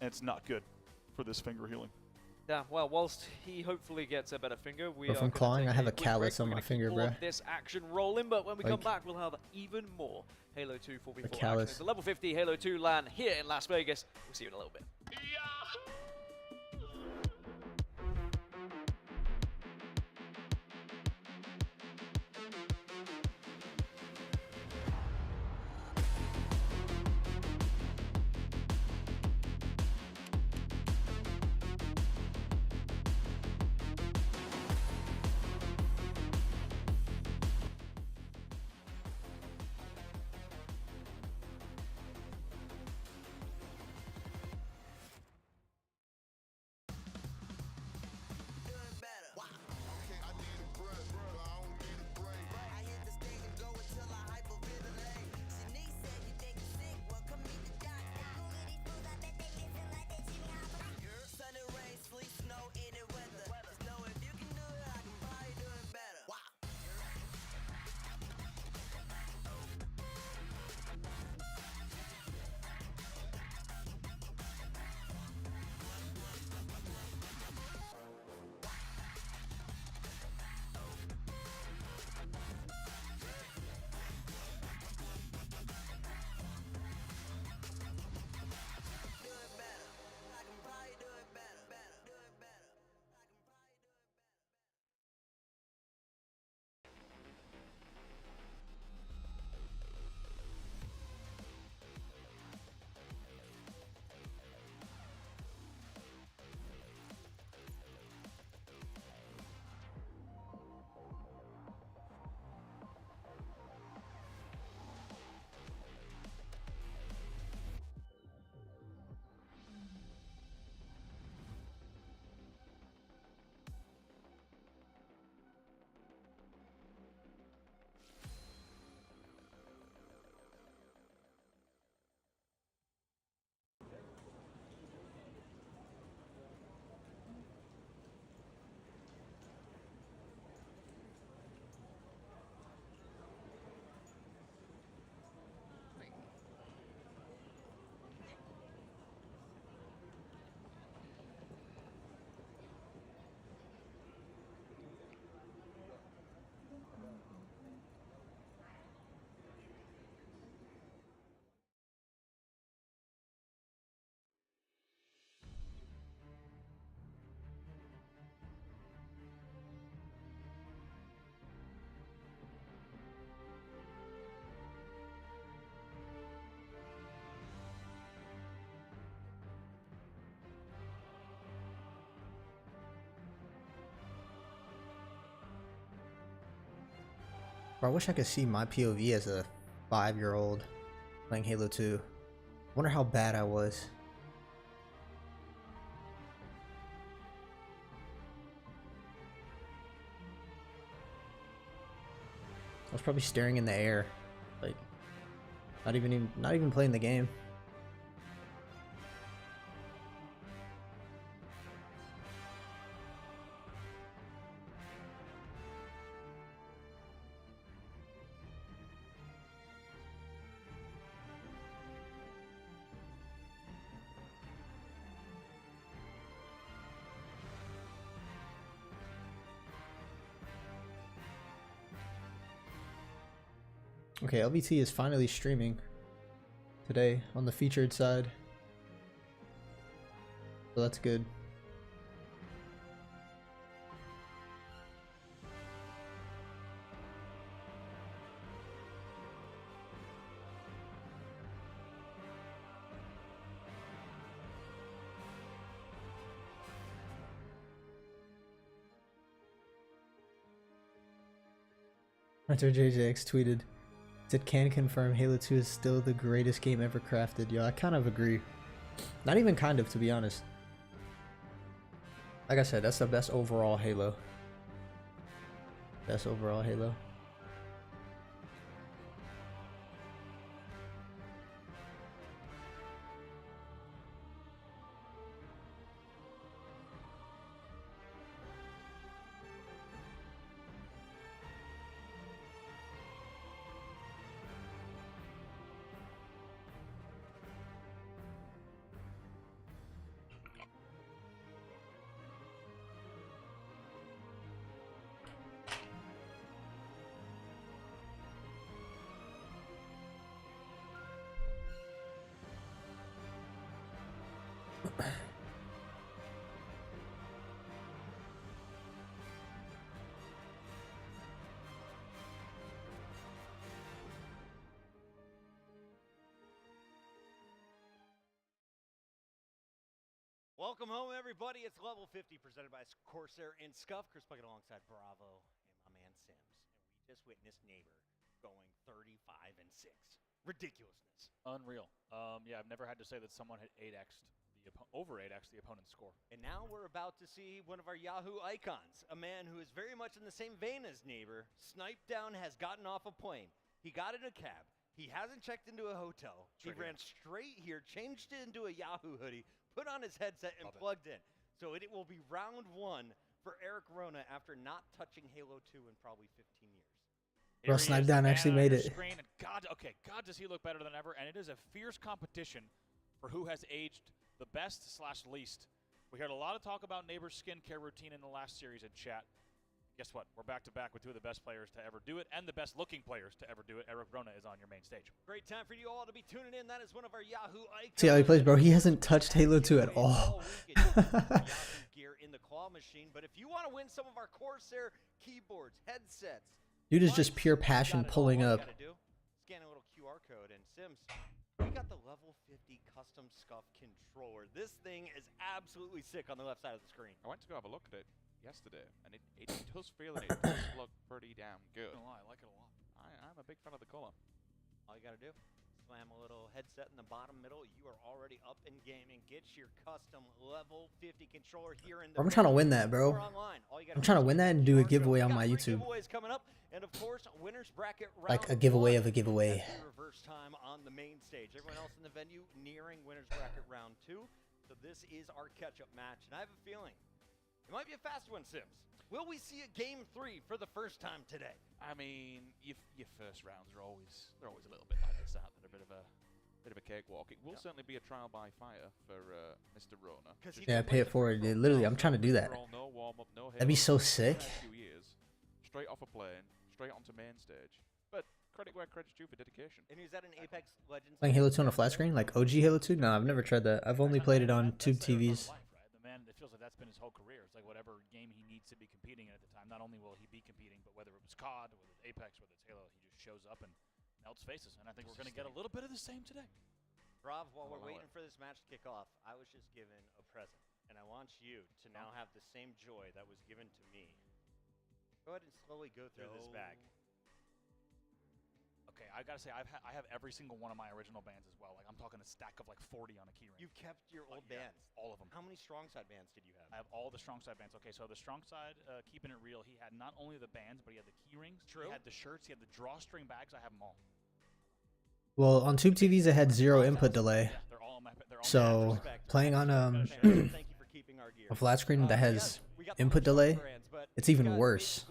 [SPEAKER 18] and it's not good for this finger healing.
[SPEAKER 1] Yeah, well, whilst he hopefully gets a better finger, we
[SPEAKER 16] But
[SPEAKER 1] are
[SPEAKER 16] from
[SPEAKER 1] gonna
[SPEAKER 16] clawing,
[SPEAKER 1] take
[SPEAKER 16] I have a
[SPEAKER 1] quick
[SPEAKER 16] callus
[SPEAKER 1] break.
[SPEAKER 16] on
[SPEAKER 1] We're
[SPEAKER 16] my
[SPEAKER 1] gonna
[SPEAKER 16] finger,
[SPEAKER 1] keep all
[SPEAKER 16] bruh.
[SPEAKER 1] of this action rolling, but when we come
[SPEAKER 16] Like-
[SPEAKER 1] back, we'll have even more Halo 2 4v4 action.
[SPEAKER 16] callus.
[SPEAKER 1] It's the level 50 Halo 2 LAN here in Las Vegas. We'll see you in a little bit.
[SPEAKER 16] Bro, I wish I could see my POV as a 5-year-old playing Halo 2. Wonder how bad I was. I was probably staring in the air, like not even playing the game. Okay, LVT is finally streaming today on the featured side, so that's good. Hunter JJX tweeted, said, can confirm Halo 2 is still the greatest game ever crafted. Yo, I kind of agree. Not even kind of, to be honest. Like I said, that's the best overall Halo. Best overall Halo.
[SPEAKER 3] Welcome home, everybody. It's Level 50 presented by Corsair and Scuff. Chris Bucket alongside Bravo and my man Sims. And we just witnessed Neighbor going 35-6. Ridiculousness.
[SPEAKER 18] Unreal. Yeah, I've never had to say that someone had 8x'd over 8x the opponent's score.
[SPEAKER 3] And now we're about to see one of our Yahoo icons, a man who is very much in the same vein as Neighbor. Snipedown has gotten off a plane. He got in a cab. He hasn't checked into a hotel. He ran straight here, changed it into a Yahoo hoodie, put on his headset, and plugged in. So it will be round one for Eric Rona after not touching Halo 2 in probably 15 years.
[SPEAKER 16] Bro, Snipedown actually made it.
[SPEAKER 18] Screen, and God, does he look better than ever? And it is a fierce competition for who has aged the best/least. We heard a lot of talk about Neighbor's skincare routine in the last series in chat. Guess what? We're back to back with two of the best players to ever do it and the best looking players to ever do it. Eric Rona is on your main stage.
[SPEAKER 3] Great time for you all to be tuning in. That is one of our Yahoo icons.
[SPEAKER 16] See how he plays, bro. He hasn't touched Halo 2 at all.
[SPEAKER 3] Gear in the claw machine, but if you want to win some of our Corsair keyboards, headsets,
[SPEAKER 16] Dude is just pure passion pulling up.
[SPEAKER 3] Scan a little QR code, and Sims, we got the level 50 custom Scuff controller. This thing is absolutely sick on the left side of the screen.
[SPEAKER 17] I went to go have a look at it yesterday, and it does feel and it does look pretty damn good.
[SPEAKER 18] I like it a lot.
[SPEAKER 17] I'm a big fan of the color.
[SPEAKER 3] All you got to do, slam a little headset in the bottom middle. You are already up in gaming. Get your custom level 50 controller here in the
[SPEAKER 16] I'm trying to win that, bro. I'm trying to win that and do a giveaway on my YouTube.
[SPEAKER 3] Giveaways coming up, and of course, winners bracket round
[SPEAKER 16] Like a giveaway of a giveaway.
[SPEAKER 3] Reverse time on the main stage. Everyone else in the venue nearing winners bracket round 2. So this is our catch-up match, and I have a feeling it might be a fast one, Sims. Will we see a game 3 for the first time today?
[SPEAKER 17] I mean, your first rounds are always a little bit like this, aren't they? They're a bit of a cakewalk. It will certainly be a trial by fire for Mr. Rona.
[SPEAKER 16] Yeah, pay it forward, dude. Literally, I'm trying to do that.
[SPEAKER 17] No warm-up, no
[SPEAKER 16] That'd be so sick.
[SPEAKER 17] 2 years, straight off a plane, straight onto main stage. But credit where credit's due for dedication.
[SPEAKER 3] And is that an Apex Legends?
[SPEAKER 16] Playing Halo 2 on a flat screen? Like OG Halo 2? No, I've never tried that. I've only played it on tube TVs.
[SPEAKER 18] The man, it feels like that's been his whole career. It's like whatever game he needs to be competing in at the time. Not only will he be competing, but whether it was COD, whether it's Apex, whether it's Halo, he just shows up and melts faces. And I think we're going to get a little bit of the same today.
[SPEAKER 3] Rob, while we're waiting for this match to kick off, I was just given a present, and I want you to now have the same joy that was given to me. Go ahead and slowly go through this bag.
[SPEAKER 18] Okay, I gotta say, I have every single one of my original bands as well. Like, I'm talking a stack of like 40 on a keyring.
[SPEAKER 3] You kept your old bands?
[SPEAKER 18] All of them.
[SPEAKER 3] How many strong side bands did you have?
[SPEAKER 18] I have all the strong side bands. Okay, so the strong side, keeping it real, he had not only the bands, but he had the key rings.
[SPEAKER 3] True.
[SPEAKER 18] He had the shirts. He had the drawstring bags. I have them all.
[SPEAKER 16] Well, on Tube TVs, it had 0 input delay. So playing on a flat screen that has input delay, it's even worse.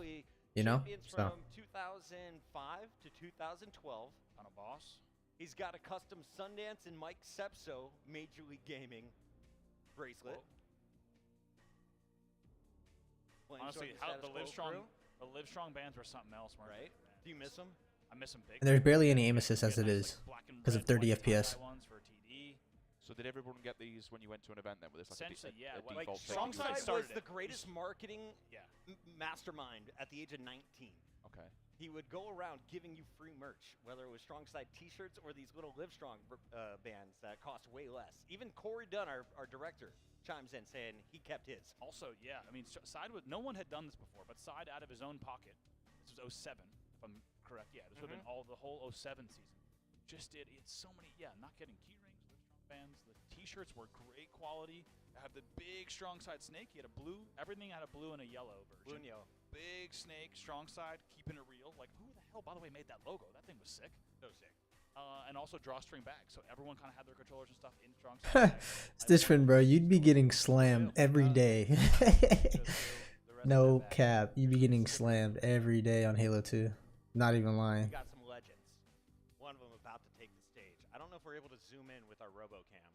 [SPEAKER 16] You know? So.
[SPEAKER 3] 2005 to 2012.
[SPEAKER 18] On a boss.
[SPEAKER 3] He's got a custom Sundance and Mike Sepso Major League Gaming bracelet.
[SPEAKER 18] Honestly, the Livestrong bands were something else, right?
[SPEAKER 3] Do you miss them?
[SPEAKER 18] I miss them big.
[SPEAKER 16] And there's barely any aim assist as it is because of 30 FPS.
[SPEAKER 17] So did everyone get these when you went to an event then? With this like
[SPEAKER 18] Essentially,
[SPEAKER 17] a
[SPEAKER 3] Like
[SPEAKER 17] default
[SPEAKER 3] Strongside
[SPEAKER 17] thing?
[SPEAKER 3] was the greatest marketing mastermind at the age of 19.
[SPEAKER 17] Okay.
[SPEAKER 3] He would go around giving you free merch, whether it was Strongside T-shirts or these little Livestrong bands that cost way less. Even Corey Dunn, our director, chimes in saying he kept his.
[SPEAKER 18] Also, yeah, I mean, no one had done this before, but Side out of his own pocket. This was 07, if I'm correct. Yeah, this would have been the whole 07 season. Just did. It's so many. Yeah, not getting key rings, Livestrong bands. The T-shirts were great quality. I have the big strong side snake. He had a blue. Everything had a blue and a yellow version.
[SPEAKER 3] Blue and yellow.
[SPEAKER 18] Big snake, strong side, keeping it real. Like, who the hell, by the way, made that logo? That thing was sick.
[SPEAKER 3] So sick.
[SPEAKER 18] And also drawstring bags. So everyone kind of had their controllers and stuff in strong side.
[SPEAKER 16] It's different, bro. You'd be getting slammed every day. No cap. You'd be getting slammed every day on Halo 2. Not even lying.
[SPEAKER 3] We got some legends. One of them about to take the stage. I don't know if we're able to zoom in with our RoboCam.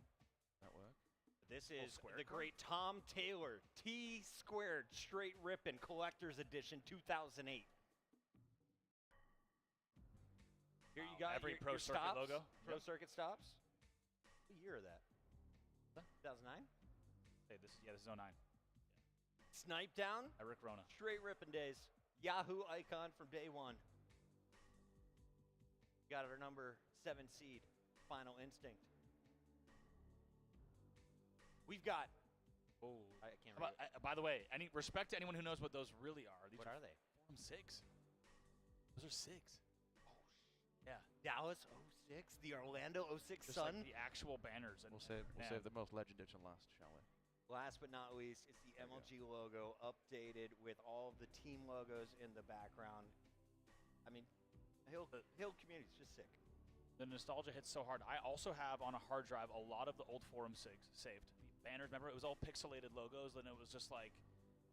[SPEAKER 17] That work?
[SPEAKER 3] This is the great Tom Taylor, T squared straight rippin' collector's edition 2008. Here you got
[SPEAKER 18] every
[SPEAKER 3] your,
[SPEAKER 18] Pro
[SPEAKER 3] your
[SPEAKER 18] Circuit
[SPEAKER 3] stops,
[SPEAKER 18] logo.
[SPEAKER 3] Pro Circuit stops. What year is that? 2009?
[SPEAKER 18] Hey, this is 09.
[SPEAKER 3] Snipedown.
[SPEAKER 18] Eric Rona.
[SPEAKER 3] Straight rippin' days. Yahoo icon from day one. Got our number 7 seed, Final Instinct. We've got. Oh, I can't read it.
[SPEAKER 18] By the way, any respect to anyone who knows what those really are. These
[SPEAKER 3] what are they?
[SPEAKER 18] Forum 6. Those are 6. Oh, yeah.
[SPEAKER 3] Dallas 06, the Orlando 06
[SPEAKER 18] Just
[SPEAKER 3] Sun.
[SPEAKER 18] like the actual banners. And
[SPEAKER 17] We'll save the most legendary to last, shall we?
[SPEAKER 3] Last but not least, it's the MLG logo updated with all of the team logos in the background. I mean, Hill community is just sick.
[SPEAKER 18] The nostalgia hits so hard. I also have on a hard drive a lot of the old Forum SIGs saved. The banners, remember, it was all pixelated logos, and it was just like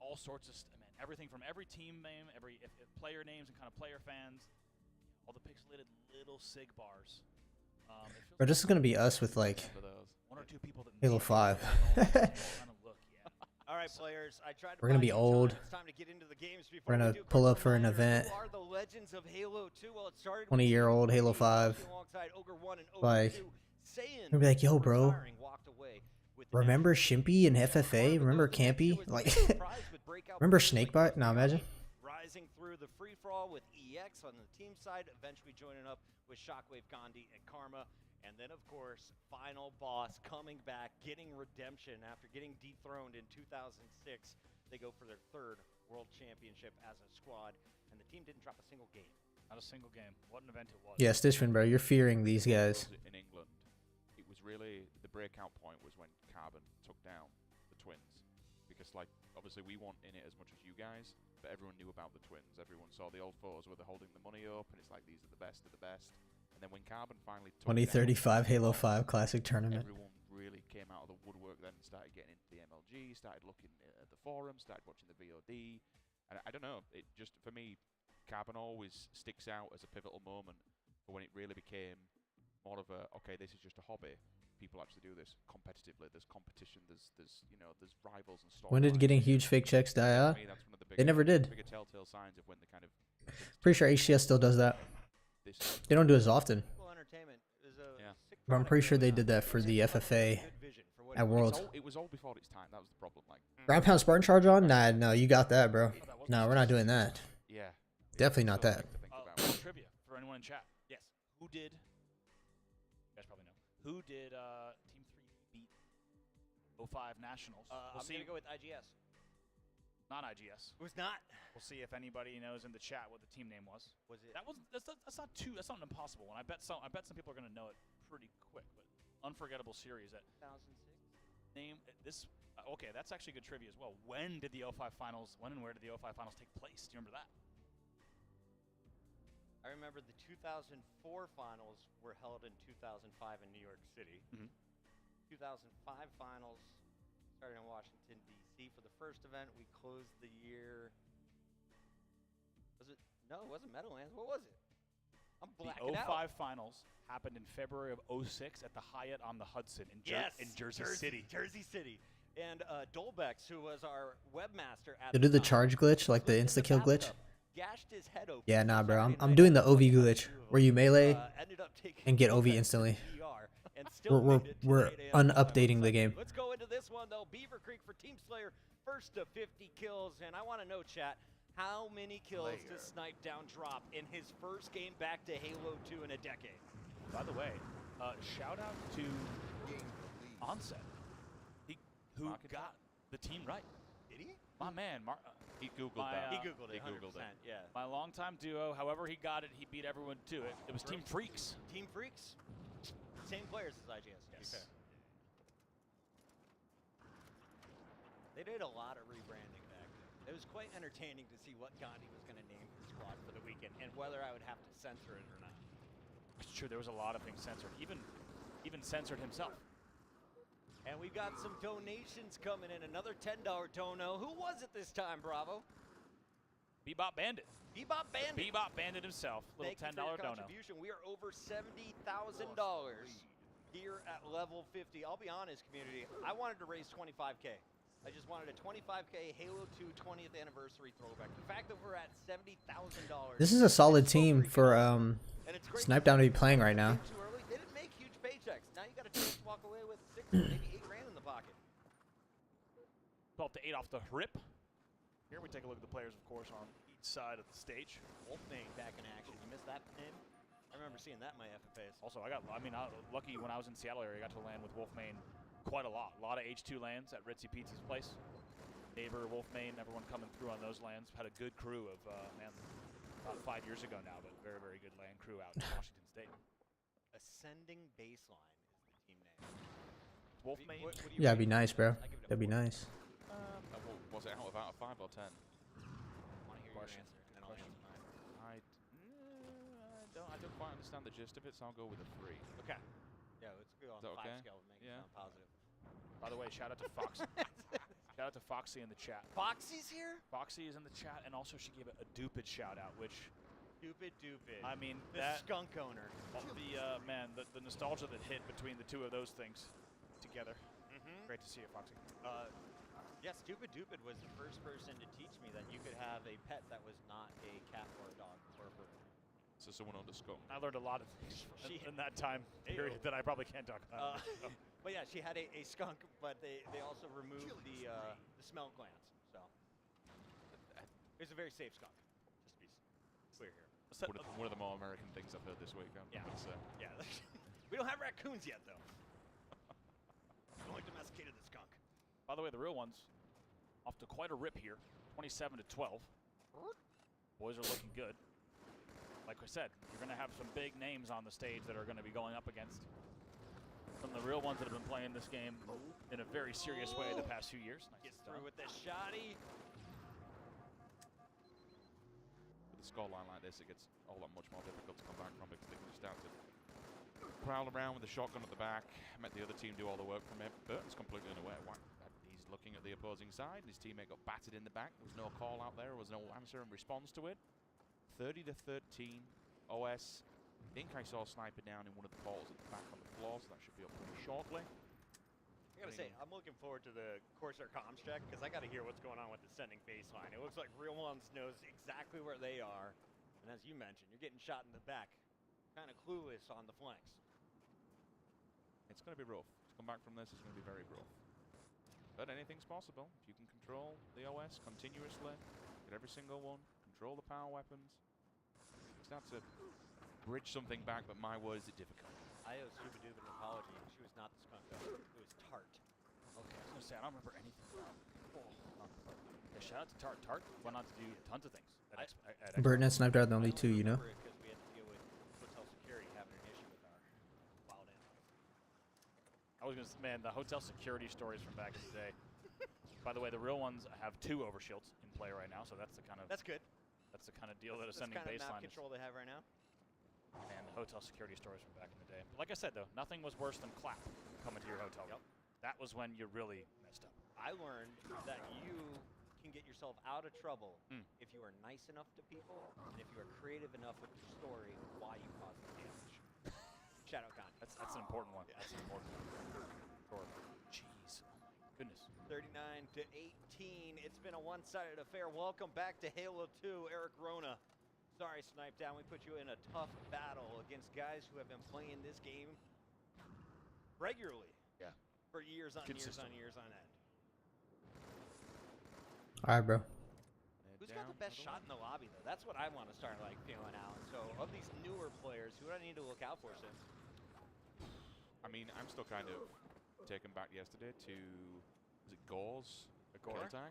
[SPEAKER 18] all sorts of, everything from every team name, every player names and kind of player fans, all the pixelated little SIG bars.
[SPEAKER 16] Bro, this is gonna be us with like
[SPEAKER 18] one or two people that
[SPEAKER 16] Halo 5.
[SPEAKER 3] All right, players. I tried to
[SPEAKER 16] We're gonna be old.
[SPEAKER 3] It's time to get into the games before
[SPEAKER 16] We're gonna
[SPEAKER 3] we do.
[SPEAKER 16] pull up for an event.
[SPEAKER 3] Who are the legends of Halo 2? Well, it started
[SPEAKER 16] 20-year-old Halo 5.
[SPEAKER 3] alongside Ogre 1 and Ogre
[SPEAKER 16] Like,
[SPEAKER 3] 2.
[SPEAKER 16] we're gonna be like, yo, bro. Remember Shimpy and FFA? Remember Campy? Like, remember Snakebite? Now imagine.
[SPEAKER 3] Rising through the free-for-all with EX on the team side, eventually joining up with Shockwave, Gandhi, and Karma. And then, of course, final boss coming back, getting redemption after getting dethroned in 2006. They go for their 3rd World Championship as a squad, and the team didn't drop a single game.
[SPEAKER 18] Not a single game. What an event it was.
[SPEAKER 16] Yeah, Stitchman, bro. You're fearing these guys.
[SPEAKER 17] In England, it was really the breakout point was when Carbon took down the Twins, because like obviously we weren't in it as much as you guys, but everyone knew about the Twins. Everyone saw the old photos where they're holding the money up, and it's like these are the best of the best. And then when Carbon finally took
[SPEAKER 16] 2035 Halo 5 Classic Tournament.
[SPEAKER 17] Everyone really came out of the woodwork then and started getting into the MLG, started looking at the forums, started watching the VOD. And I don't know, it just, for me, Carbon always sticks out as a pivotal moment for when it really became more of a, okay, this is just a hobby. People actually do this competitively. There's competition, there's rivals and stuff.
[SPEAKER 16] When did getting huge fake checks die out? They never did.
[SPEAKER 17] Bigger telltale signs of when the kind of
[SPEAKER 16] Pretty sure HCS still does that. They don't do it as often. But I'm pretty sure they did that for the FFA at Worlds.
[SPEAKER 17] It was all before its time. That was the problem. Like
[SPEAKER 16] Ground Pound Spartan Charge on? Nah, no, you got that, bro. No, we're not doing that.
[SPEAKER 17] Yeah.
[SPEAKER 16] Definitely not that.
[SPEAKER 18] Trivia for anyone in chat. Yes. Who did? You guys probably know. Who did Team 3 beat 05 Nationals?
[SPEAKER 3] I'm gonna go with IGS.
[SPEAKER 18] Not IGS.
[SPEAKER 3] It was not.
[SPEAKER 18] We'll see if anybody knows in the chat what the team name was.
[SPEAKER 3] Was it?
[SPEAKER 18] That's not an impossible one. I bet some people are gonna know it pretty quick. But unforgettable series that
[SPEAKER 3] 2006.
[SPEAKER 18] Name this. Okay, that's actually good trivia as well. When did the 05 finals? When and where did the 05 finals take place? Do you remember that?
[SPEAKER 3] I remember the 2004 finals were held in 2005 in New York City. 2005 finals started in Washington, D.C. for the first event. We closed the year. Was it? No, it wasn't Meadowlands. What was it? I'm blacking
[SPEAKER 18] The 05
[SPEAKER 3] out.
[SPEAKER 18] finals happened in February of 06 at the Hyatt on the Hudson in Jersey City.
[SPEAKER 3] Jersey City. And Dolbex, who was our webmaster at
[SPEAKER 16] To do the charge glitch, like the insta-kill glitch?
[SPEAKER 3] gashed his head open.
[SPEAKER 16] Yeah, nah, bro. I'm doing the OV glitch, where you melee and get OV instantly. We're unupdating the game.
[SPEAKER 3] Let's go into this one, though. Beaver Creek for Team Slayer, first to 50 kills. And I want to know, chat, how many kills does Snipedown drop in his first game back to Halo 2 in a decade?
[SPEAKER 18] By the way, shout out to Onset, who got the team right.
[SPEAKER 3] Did he?
[SPEAKER 18] My man,
[SPEAKER 17] he Googled that.
[SPEAKER 3] He Googled it, 100%, yeah.
[SPEAKER 18] My longtime duo, however he got it, he beat everyone to it. It was Team Freaks.
[SPEAKER 3] Team Freaks? Same players as IGS, to be fair. They did a lot of rebranding back then. It was quite entertaining to see what Gandhi was going to name his squad for the weekend and whether I would have to censor it or not.
[SPEAKER 18] It's true, there was a lot of things censored, even censored himself.
[SPEAKER 3] And we've got some donations coming in. Another $10 dono. Who was it this time, Bravo?
[SPEAKER 18] Bebop Bandit.
[SPEAKER 3] Bebop Bandit.
[SPEAKER 18] Bebop Bandit himself. Little $10 dono.
[SPEAKER 3] Contribution. We are over $70,000 here at level 50. I'll be honest, community. I wanted to raise 25K. I just wanted a 25K Halo 2 20th anniversary throwback. The fact that we're at $70,000.
[SPEAKER 16] This is a solid team for Snipedown to be playing right now.
[SPEAKER 3] They didn't make huge paychecks. Now you got a chance to walk away with 6 or maybe 8 grand in the pocket.
[SPEAKER 18] 12 to 8 off the rip. Here we take a look at the players, of course, on each side of the stage.
[SPEAKER 3] Wolfman back in action. You missed that name? I remember seeing that in my FFAs.
[SPEAKER 18] Also, I lucky when I was in Seattle area, I got to land with Wolfman quite a lot. A lot of H2 lands at Ritzy Pizza's place. Neighbor, Wolfman, everyone coming through on those lands. Had a good crew of, about 5 years ago now, but very, very good land crew out in Washington State.
[SPEAKER 3] Ascending Baseline is the team name.
[SPEAKER 18] Wolfman?
[SPEAKER 16] Yeah, it'd be nice, bro. That'd be nice.
[SPEAKER 17] Was it out of 5 or 10?
[SPEAKER 3] I want to hear your answer, and then I'll answer mine.
[SPEAKER 17] I don't quite understand the gist of it, so I'll go with a 3.
[SPEAKER 3] Okay. Yeah, let's go on the 5 scale to make it sound positive.
[SPEAKER 18] By the way, shout out to Foxy. Shout out to Foxy in the chat.
[SPEAKER 3] Foxy's here?
[SPEAKER 18] Foxy is in the chat, and also she gave a Dupid shout out, which.
[SPEAKER 3] Dupid.
[SPEAKER 18] I mean,
[SPEAKER 3] the
[SPEAKER 18] that
[SPEAKER 3] skunk owner.
[SPEAKER 18] The nostalgia that hit between the two of those things together. Great to see you, Foxy.
[SPEAKER 3] Yes, Stupid was the first person to teach me that you could have a pet that was not a cat or a dog or a bird.
[SPEAKER 17] So someone on the skunk.
[SPEAKER 18] I learned a lot of things in that time period that I probably can't talk about.
[SPEAKER 3] But yeah, she had a skunk, but they also removed the smell glands. So it was a very safe skunk. Just to be clear here.
[SPEAKER 17] One of the more American things I've heard this week.
[SPEAKER 3] Yeah. We don't have raccoons yet, though. We only domesticated the skunk.
[SPEAKER 18] By the way, the real ones off to quite a rip here. 27 to 12. Boys are looking good. Like I said, you're going to have some big names on the stage that are going to be going up against some of the real ones that have been playing this game in a very serious way the past few years. Nice
[SPEAKER 3] Gets through with the shotty.
[SPEAKER 17] With a scoreline like this, it gets all that much more difficult to come back from because they can just have to prowl around with the shotgun at the back, let the other team do all the work from it. Burton's completely unaware. He's looking at the opposing side. His teammate got battered in the back. There was no call out there. There was no answer in response to it. 30 to 13. OS. I think I saw Snipedown in one of the balls at the back on the floor, so that should be up pretty shortly.
[SPEAKER 3] I gotta say, I'm looking forward to the Corsair comms check because I gotta hear what's going on with the sending baseline. It looks like Real Ones knows exactly where they are, and as you mentioned, you're getting shot in the back, kind of clueless on the flanks.
[SPEAKER 17] It's going to be rough. To come back from this is going to be very rough. But anything's possible. If you can control the OS continuously, get every single one, control the power weapons, start to bridge something back, but my word, is it difficult.
[SPEAKER 3] I owe Stupid an apology. She was not the skunk though. It was Tart.
[SPEAKER 18] Okay, I was going to say, I don't remember anything about shout out to Tart. Went on to do tons of things.
[SPEAKER 16] Bert and Snipedown are the only two, you know?
[SPEAKER 3] Because we had to deal with hotel security having an issue with our cloud in.
[SPEAKER 18] I was gonna, man, the hotel security stories from back in the day. By the way, the real ones have 2 overshields in play right now, so that's the kind of
[SPEAKER 3] that's good.
[SPEAKER 18] That's the kind of deal that
[SPEAKER 3] that's
[SPEAKER 18] ascending
[SPEAKER 3] kind of
[SPEAKER 18] baseline
[SPEAKER 3] map control they have right now.
[SPEAKER 18] And the hotel security stories from back in the day. But like I said, though, nothing was worse than clap coming to your hotel room. That was when you really messed up.
[SPEAKER 3] I learned that you can get yourself out of trouble if you are nice enough to people and if you are creative enough with your story why you caused the damage. Shout out Gandhi.
[SPEAKER 18] That's an important one. That's an important one. Jeez. Oh my goodness.
[SPEAKER 3] 39 to 18. It's been a one-sided affair. Welcome back to Halo 2, Eric Rona. Sorry, Snipedown. We put you in a tough battle against guys who have been playing this game regularly.
[SPEAKER 18] Yeah.
[SPEAKER 3] For years on years on years on end.
[SPEAKER 16] All right, bro.
[SPEAKER 3] Who's got the best shot in the lobby, though? That's what I want to start like feeling out. So, of these newer players, who do I need to look out for, Sim?
[SPEAKER 17] I mean, I'm still kind of taken back yesterday to, was it Gore's?
[SPEAKER 18] Gore
[SPEAKER 17] attack?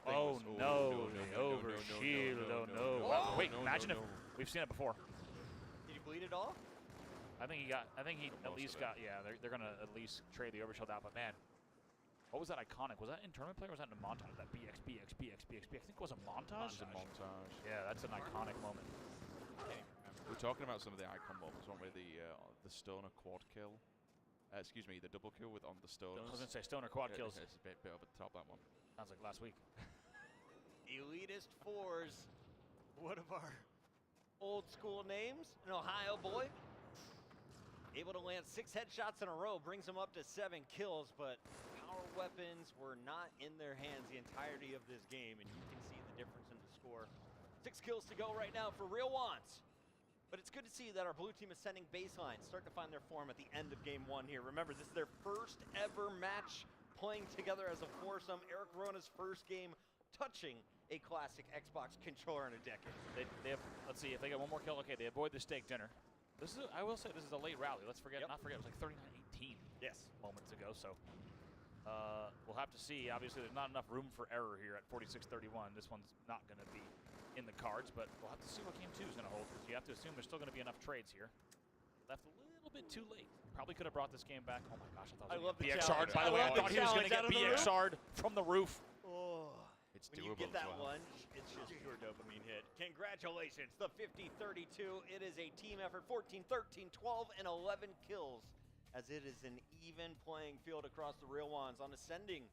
[SPEAKER 18] Oh, no, the overshield, oh, no. Wow. Wait, imagine if we've seen it before.
[SPEAKER 3] Did he bleed at all?
[SPEAKER 18] I think he at least got, yeah, they're going to at least trade the overshield out, but man, what was that iconic? Was that in tournament play or was that in a montage? That BX. I think it was a montage?
[SPEAKER 17] It was a montage.
[SPEAKER 18] Yeah, that's an iconic moment.
[SPEAKER 17] We're talking about some of the icon moments, weren't we? The Stoner quad kill. Excuse me, the double kill on the Stoners.
[SPEAKER 18] I was going to say Stoner quad kills.
[SPEAKER 17] It's a bit over the top, that one.
[SPEAKER 18] Sounds like last week.
[SPEAKER 3] Elitist Fours. One of our old school names. An Ohio boy. Able to land 6 headshots in a row. Brings him up to 7 kills, but power weapons were not in their hands the entirety of this game, and you can see the difference in the score. 6 kills to go right now for Real Wants. But it's good to see that our blue team is sending baselines, starting to find their form at the end of game 1 here. Remember, this is their first ever match playing together as a foursome. Eric Rona's first game touching a classic Xbox controller in a decade.
[SPEAKER 18] They have, let's see, if they get one more kill, okay, they avoid the steak dinner. This is, I will say, this is a late rally. Let's not forget, it was like 39-18 moments ago, so we'll have to see. Obviously, there's not enough room for error here at 46-31. This one's not going to be in the cards, but we'll have to see what game 2 is going to hold, because you have to assume there's still going to be enough trades here. Left a little bit too late. Probably could have brought this game back. Oh my gosh, I thought it was BXR'd. By the way, I thought he was going to get BXR'd from the roof.
[SPEAKER 3] Oh,
[SPEAKER 17] it's
[SPEAKER 3] when you get that lunge, it's just pure dopamine hit. Congratulations, the 50-32. It is a team effort, 14-13, 12, and 11 kills, as it is an even playing field across the Real Ones. On Ascending,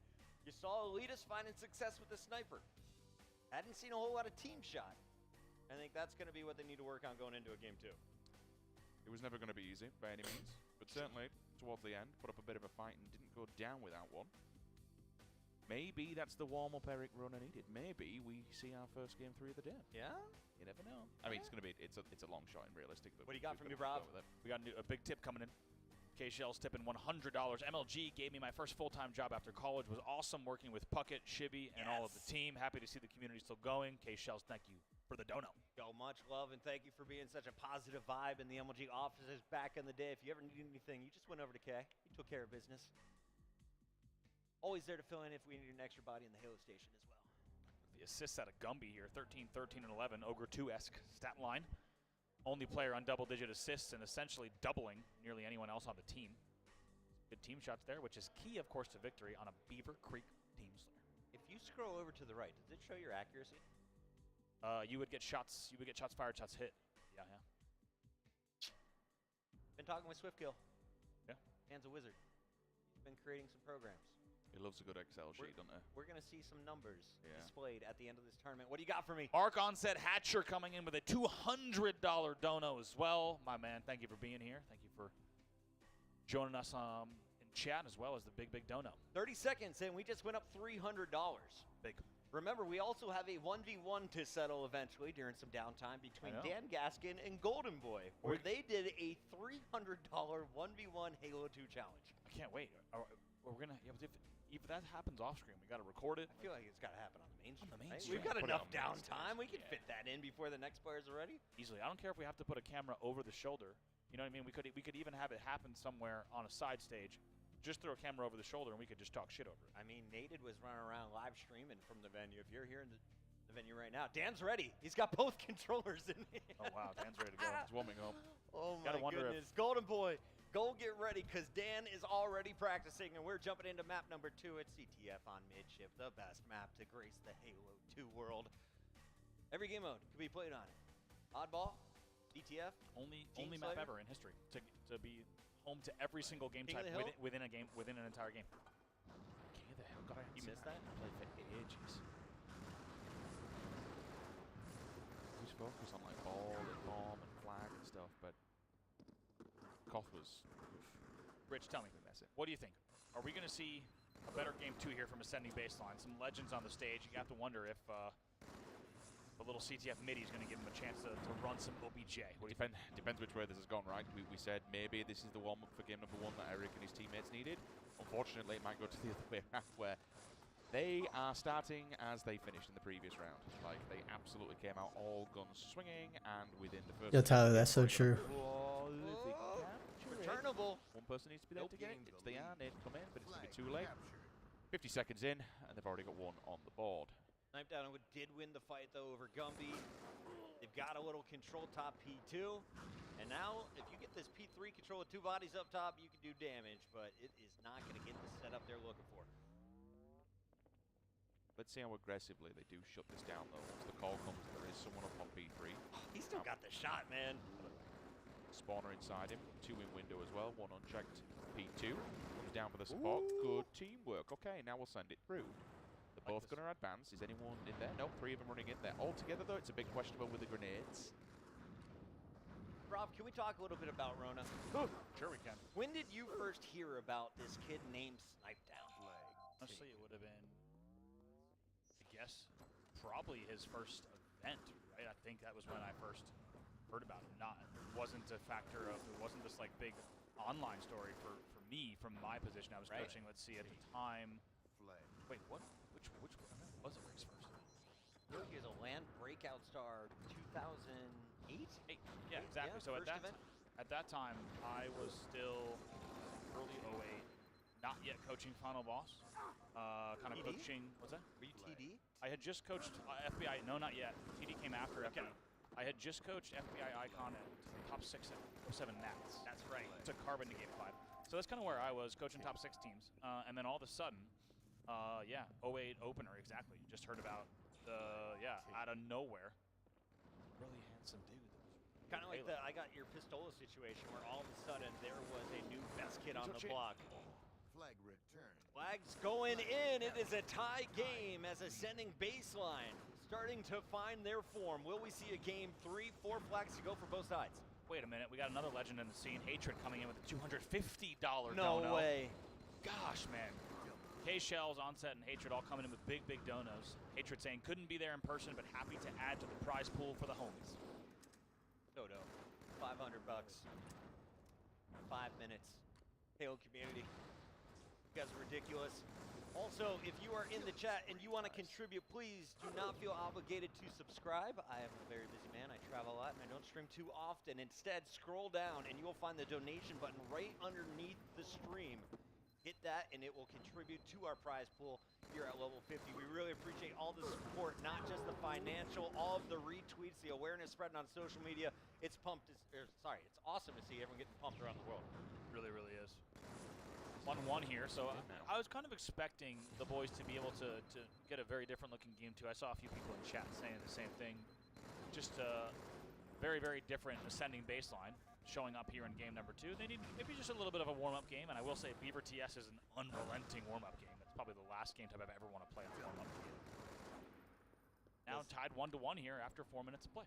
[SPEAKER 3] you saw Elitist finding success with the sniper. Hadn't seen a whole lot of team shot. I think that's going to be what they need to work on going into a game 2.
[SPEAKER 17] It was never going to be easy by any means, but certainly towards the end, put up a bit of a fight and didn't go down without one. Maybe that's the warm-up Eric Rona needed. Maybe we see our first game 3 of the day.
[SPEAKER 3] Yeah?
[SPEAKER 17] You never know. I mean, it's going to be, it's a long shot and realistic. But
[SPEAKER 3] what do you got from me, Rob?
[SPEAKER 18] We got a big tip coming in. K-Shell's tipping $100. MLG gave me my first full-time job after college. It was awesome working with Puckett, Shibby, and all of the team. Happy to see the community still going. K-Shells, thank you for the dono.
[SPEAKER 3] Yo, much love, and thank you for being such a positive vibe in the MLG offices back in the day. If you ever need anything, you just went over to K. He took care of business. Always there to fill in if we need an extra body in the Halo station as well.
[SPEAKER 18] The assists out of Gumby here, 13, 13, and 11. Ogre 2-esque stat line. Only player on double-digit assists and essentially doubling nearly anyone else on the team. Good team shots there, which is key, of course, to victory on a Beaver Creek Team Slayer.
[SPEAKER 3] If you scroll over to the right, does it show your accuracy?
[SPEAKER 18] You would get shots. You would get shots fired, shots hit. Yeah.
[SPEAKER 3] Been talking with SwiftKill.
[SPEAKER 18] Yeah.
[SPEAKER 3] Man's a wizard. He's been creating some programs.
[SPEAKER 17] He loves a good Excel sheet, doesn't he?
[SPEAKER 3] We're going to see some numbers displayed at the end of this tournament. What do you got for me?
[SPEAKER 18] Archon said Hatcher coming in with a $200 dono as well. My man, thank you for being here. Thank you for joining us in chat as well as the big dono.
[SPEAKER 3] 30 seconds and we just went up $300.
[SPEAKER 18] Big.
[SPEAKER 3] Remember, we also have a 1v1 to settle eventually during some downtime between Dan Gaskin and Golden Boy, where they did a $300 1v1 Halo 2 challenge.
[SPEAKER 18] I can't wait. We're gonna. Yeah, but if that happens off screen, we got to record it.
[SPEAKER 3] I feel like it's got to happen on the main stream.
[SPEAKER 18] On the main
[SPEAKER 3] right?
[SPEAKER 18] stream.
[SPEAKER 3] We've got enough downtime. We can fit that in before the next players are ready.
[SPEAKER 18] Easily. I don't care if we have to put a camera over the shoulder. You know what I mean? We could even have it happen somewhere on a side stage just throw a camera over the shoulder and we could just talk shit over it.
[SPEAKER 3] I mean, Nated was running around live streaming from the venue. If you're here in the venue right now, Dan's ready. He's got both controllers in hand.
[SPEAKER 18] Oh, wow. Dan's ready to go.
[SPEAKER 17] He's warming up.
[SPEAKER 3] Oh,
[SPEAKER 18] Gotta
[SPEAKER 3] my
[SPEAKER 18] wonder
[SPEAKER 3] goodness. Golden Boy, go get ready because Dan is already practicing, and we're jumping into map number 2 at CTF on Midship, the best map to grace the Halo 2 world. Every game mode can be played on it. Oddball, DTF,
[SPEAKER 18] only
[SPEAKER 3] Slayer?
[SPEAKER 18] map ever in history to be home to every single game type within an entire game.
[SPEAKER 17] King of the Hill, God,
[SPEAKER 3] You missed that?
[SPEAKER 17] I played for ages. Who's focused on like ball and bomb and flag and stuff, but Koth was.
[SPEAKER 18] Rich, tell me, what do you think? Are we going to see a better game 2 here from Ascending Baseline? Some legends on the stage. You have to wonder if the little CTF midi is going to give him a chance to run some OBJ.
[SPEAKER 17] Depends which way this has gone, right? We said maybe this is the warm-up for game number 1 that Eric and his teammates needed. Unfortunately, it might go to the other way around, where they are starting as they finished in the previous round. Like, they absolutely came out all guns swinging, and within the first...
[SPEAKER 16] Yo, Tyler, that's so true.
[SPEAKER 3] Returnable.
[SPEAKER 17] One person needs to be there to get it. It's the yarn. They'd come in, but it's going to be too late. 50 seconds in, and they've already got one on the board.
[SPEAKER 3] Snipedown did win the fight, though, over Gumby. They've got a little control top P2. And now, if you get this P3 control with 2 bodies up top, you can do damage, but it is not going to get the setup they're looking for.
[SPEAKER 17] Let's see how aggressively they do shut this down, though. Once the call comes, there is someone up on P3.
[SPEAKER 3] He's still got the shot, man.
[SPEAKER 17] Spawner inside him. 2 in window as well. 1 unchecked. P2 comes down for the support. Ooh. Good teamwork. Okay, now we'll send it through. They're both going to advance. Is anyone in there? Nope, 3 of them running in there. All together, though, it's a big questionable with the grenades.
[SPEAKER 3] Rob, can we talk a little bit about Rona?
[SPEAKER 18] Sure we can.
[SPEAKER 3] When did you first hear about this kid named Snipedown?
[SPEAKER 18] Honestly, it would have been, I guess, probably his first event, right? I think that was when I first heard about him. It wasn't a factor of, it wasn't this like big online story for me from my position. I was coaching, let's see, at the time. Wait, what? Which was it race first?
[SPEAKER 3] I feel like he was a LAN breakout star 2008?
[SPEAKER 18] Yeah, exactly.
[SPEAKER 3] Yeah,
[SPEAKER 18] so at that time, I was still early 08, not yet coaching Final Boss. Kind of coaching, what's that?
[SPEAKER 3] Were you TD?
[SPEAKER 18] I had just coached FBI, no, not yet. TD came after FBI. I had just coached FBI Icon at top 6 at 07 Nats.
[SPEAKER 3] That's right.
[SPEAKER 18] Took Carbon to Game 5. So that's kind of where I was, coaching top 6 teams. And then all of a sudden, 08 opener, exactly. Just heard about out of nowhere. Really handsome dude.
[SPEAKER 3] Kind of like the I got your Pistola situation where all of a sudden there was a new best kid on the block.
[SPEAKER 7] Flag return.
[SPEAKER 3] Flags going in. It is a tie game as Ascending Baseline starting to find their form. Will we see a game 3, 4 flags to go for both sides?
[SPEAKER 18] Wait a minute, we got another legend in the scene. Hatred coming in with a $250 dono.
[SPEAKER 3] No way.
[SPEAKER 18] Gosh, man. K-Shells, Onset, and Hatred all coming in with big, big donos. Hatred saying couldn't be there in person, but happy to add to the prize pool for the homies.
[SPEAKER 3] Dodo, $500. 5 minutes. Halo community. You guys are ridiculous. Also, if you are in the chat and you want to contribute, please do not feel obligated to subscribe. I am a very busy man. I travel a lot and I don't stream too often. Instead, scroll down and you will find the donation button right underneath the stream. Hit that and it will contribute to our prize pool here at level 50. We really appreciate all the support, not just the financial, all of the retweets, the awareness spreading on social media. It's pumped. It's awesome to see everyone getting pumped around the world.
[SPEAKER 18] Really, really is. 1-1 here, so I was kind of expecting the boys to be able to get a very different looking game too. I saw a few people in chat saying the same thing. Just a very, very different Ascending Baseline showing up here in game number 2. They need maybe just a little bit of a warm-up game, and I will say Beaver TS is an unrelenting warm-up game. That's probably the last game type I've ever want to play in a warm-up game. Now tied 1-1 here after 4 minutes of play.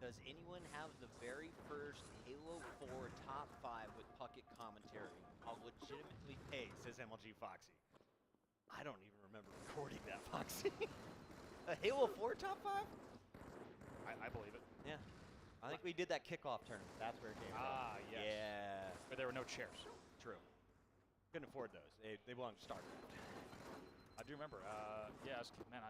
[SPEAKER 3] Does anyone have the very first Halo 4 top 5 with Puckett commentary? I'll legitimately pay, says MLG Foxy. I don't even remember recording that, Foxy. A Halo 4 top 5?
[SPEAKER 18] I believe it.
[SPEAKER 3] Yeah. I think we did that kickoff tournament. That's where it came from.
[SPEAKER 18] Ah, yes.
[SPEAKER 3] Yeah.
[SPEAKER 18] But there were no chairs.
[SPEAKER 3] True. Couldn't afford those. They belonged to StarCraft.
[SPEAKER 18] I do remember. Yeah, man,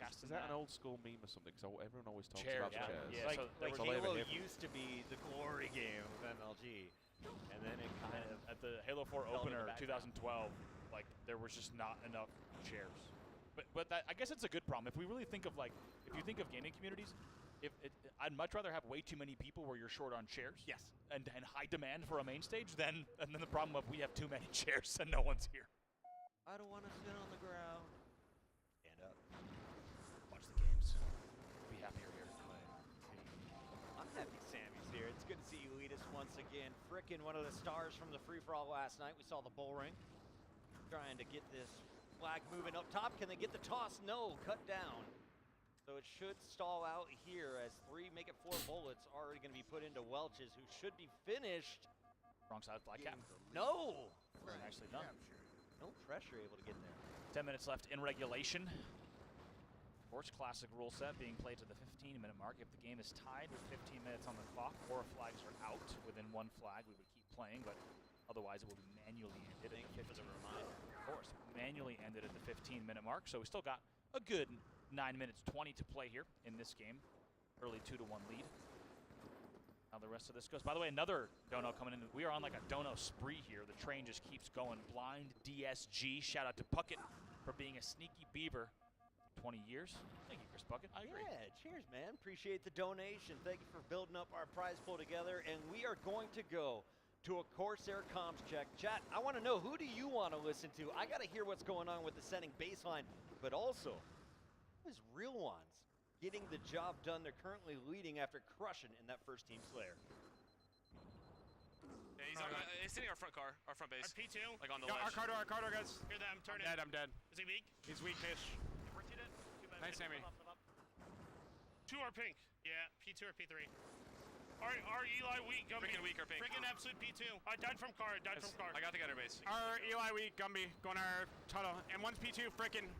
[SPEAKER 17] Is that an old school meme or something? Because everyone always talks
[SPEAKER 18] chairs,
[SPEAKER 17] about chairs.
[SPEAKER 3] Yeah, like Halo used to be the glory game of MLG. And then it kind of...
[SPEAKER 18] At the Halo Halo 4 opener 2012, like there was just not enough chairs. But that, I guess it's a good problem. If we really think of like, if you think of gaming communities, I'd much rather have way too many people where you're short on chairs.
[SPEAKER 20] Yes.
[SPEAKER 18] And high demand for a main stage than the problem of we have too many chairs and no one's here.
[SPEAKER 3] I don't want to sit on the ground. Stand up.
[SPEAKER 18] Watch the games. Be happier here.
[SPEAKER 3] I'm happy Sammy's here. It's good to see you lead us once again. Frickin' one of the stars from the free-for-all last night. We saw the bull ring. Trying to get this flag moving up top. Can they get the toss? No, cut down. So it should stall out here as 3 make it 4 bullets already going to be put into Welch's, who should be finished.
[SPEAKER 18] Wrong side flag cap.
[SPEAKER 3] No!
[SPEAKER 18] Very nicely done.
[SPEAKER 3] No pressure able to get there.
[SPEAKER 18] 10 minutes left in regulation. Of course, classic rule set being played to the 15-minute mark. If the game is tied with 15 minutes on the clock or flags are out within 1 flag, we would keep playing, but otherwise it will be manually ended.
[SPEAKER 3] Thank you for the reminder.
[SPEAKER 18] Of course, manually ended at the 15-minute mark, so we still got a good 9 minutes 20 to play here in this game. Early 2-1 lead. How the rest of this goes. By the way, another dono coming in. We are on like a dono spree here. The train just keeps going. Blind DSG. Shout out to Puckett for being a sneaky beaver. 20 years. Thank you, Chris Puckett. I agree.
[SPEAKER 3] Yeah, cheers, man. Appreciate the donation. Thank you for building up our prize pool together. And we are going to go to a Corsair comms check. Chat, I want to know, who do you want to listen to? I got to hear what's going on with the setting baseline, but also, who's Real Ones getting the job done? They're currently leading after crushing in that first team Slayer.
[SPEAKER 9] Yeah, he's sitting our front car, our front base.
[SPEAKER 20] Our P2.
[SPEAKER 9] Like on the
[SPEAKER 8] Yo,
[SPEAKER 9] ledge.
[SPEAKER 8] our car door, guys.
[SPEAKER 20] Hear them, turn
[SPEAKER 8] I'm dead, I'm dead.
[SPEAKER 20] Is he weak?
[SPEAKER 8] He's weak-ish.
[SPEAKER 20] We're 2 dead. 2 bad.
[SPEAKER 8] Nice, Sammy.
[SPEAKER 20] 2 are pink. Yeah, P2 or P3. Our Eli weak, Gumby.
[SPEAKER 9] Freaking weak or pink.
[SPEAKER 20] Freaking absolute P2. I died from car, from car.
[SPEAKER 9] I got the gutter base.
[SPEAKER 8] Our Eli weak, Gumby, going our tunnel. And one's P2, frickin'.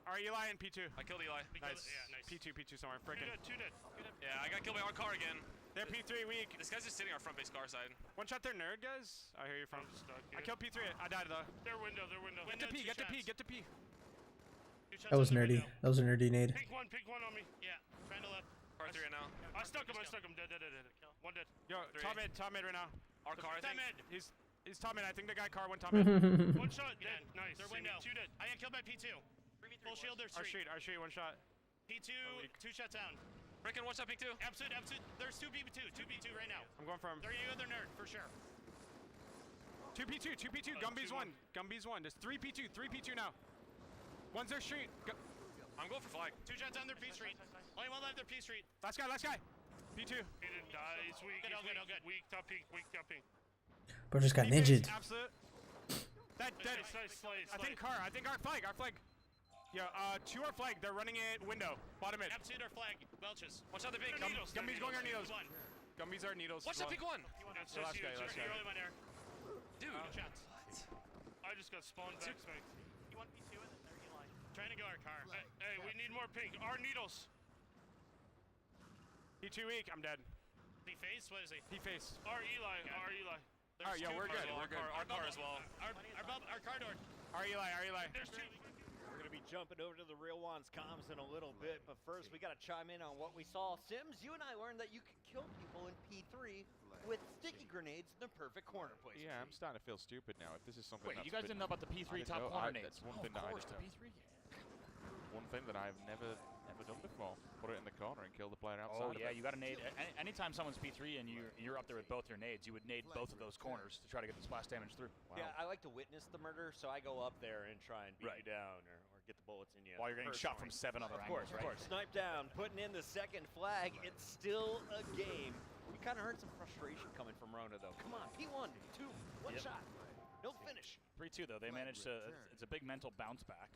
[SPEAKER 8] Our Eli and P2.
[SPEAKER 9] I killed Eli.
[SPEAKER 8] Nice.
[SPEAKER 20] Yeah, nice.
[SPEAKER 8] P2 somewhere, frickin'.
[SPEAKER 20] 2 dead.
[SPEAKER 9] Yeah, I got killed by our car again.
[SPEAKER 8] They're P3 weak.
[SPEAKER 9] This guy's just sitting our front base car side.
[SPEAKER 8] One shot there, nerd, guys. I hear you from. I killed P3. I died, though.
[SPEAKER 20] Their window.
[SPEAKER 8] Get to P, get to P.
[SPEAKER 16] That was nerdy. That was a nerdy nade.
[SPEAKER 20] Pink one on me. Yeah, trying to left.
[SPEAKER 9] Car 3 right now.
[SPEAKER 20] I stuck him. Dead. One dead.
[SPEAKER 8] Yo, top mid right now.
[SPEAKER 9] Our car, I think.
[SPEAKER 8] He's top mid. I think the guy car went top mid.
[SPEAKER 20] One shot, dead. Nice. Their window. 2 dead. I got killed by P2. Full shield, their street.
[SPEAKER 8] Our street, 1 shot.
[SPEAKER 20] P2, 2 shots down.
[SPEAKER 9] Frickin', what's up, Pink 2?
[SPEAKER 20] Absolute. There's 2 P2 right now.
[SPEAKER 8] I'm going for him.
[SPEAKER 20] There you go, they're nerd, for sure.
[SPEAKER 8] 2 P2, Gumby's 1. There's 3 P2 now. One's their street.
[SPEAKER 9] I'm going for flag.
[SPEAKER 20] 2 shots on their P street. Only one left their P street.
[SPEAKER 8] Last guy. P2.
[SPEAKER 20] He didn't die, he's weak. Good. Weak, top pink.
[SPEAKER 16] Bro just got ninja'd.
[SPEAKER 8] Absolute. That.
[SPEAKER 20] Nice.
[SPEAKER 8] I think our flag. Yeah, 2 are flag. They're running it window. Bottom mid.
[SPEAKER 20] Absolute or flag. Welch's.
[SPEAKER 9] Watch out the big.
[SPEAKER 8] Gumby's going our needles. Gumby's our needles.
[SPEAKER 9] Watch that big one.
[SPEAKER 20] That's
[SPEAKER 8] last guy.
[SPEAKER 9] Dude.
[SPEAKER 20] Shots. I just got spawned back. You want P2 and then they're Eli. Trying to go our car. Hey, we need more pink. Our needles.
[SPEAKER 8] P2 weak. I'm dead.
[SPEAKER 20] He face? What is he?
[SPEAKER 8] He face.
[SPEAKER 20] Our Eli.
[SPEAKER 8] Alright, yeah, we're good.
[SPEAKER 9] Our car as well.
[SPEAKER 20] Our car door.
[SPEAKER 8] Our Eli.
[SPEAKER 20] There's 2.
[SPEAKER 3] We're going to be jumping over to the Real Ones comms in a little bit, but first we got to chime in on what we saw. Sims, you and I learned that you can kill people in P3 with sticky grenades in the perfect corner place.
[SPEAKER 17] Yeah, I'm starting to feel stupid now. If this is something.
[SPEAKER 18] Wait, you guys didn't know about the P3 top corner nades?
[SPEAKER 17] That's one thing that I
[SPEAKER 18] Of course, the P3.
[SPEAKER 17] One thing that I've never done before. Put it in the corner and kill the player outside.
[SPEAKER 18] Oh yeah, you got to nade. Anytime someone's P3 and you're up there with both your nades, you would nade both of those corners to try to get the splash damage through.
[SPEAKER 17] Wow.
[SPEAKER 3] Yeah, I like to witness the murder, so I go up there and try and beat you down or get the bullets in you.
[SPEAKER 18] While you're getting shot from 7 other angles, right?
[SPEAKER 3] Of course. Snipedown, putting in the second flag. It's still a game. We kind of heard some frustration coming from Rona, though. Come on, P1, 2, 1 shot. No finish.
[SPEAKER 18] 3-2, though. They managed to. It's a big mental bounce back.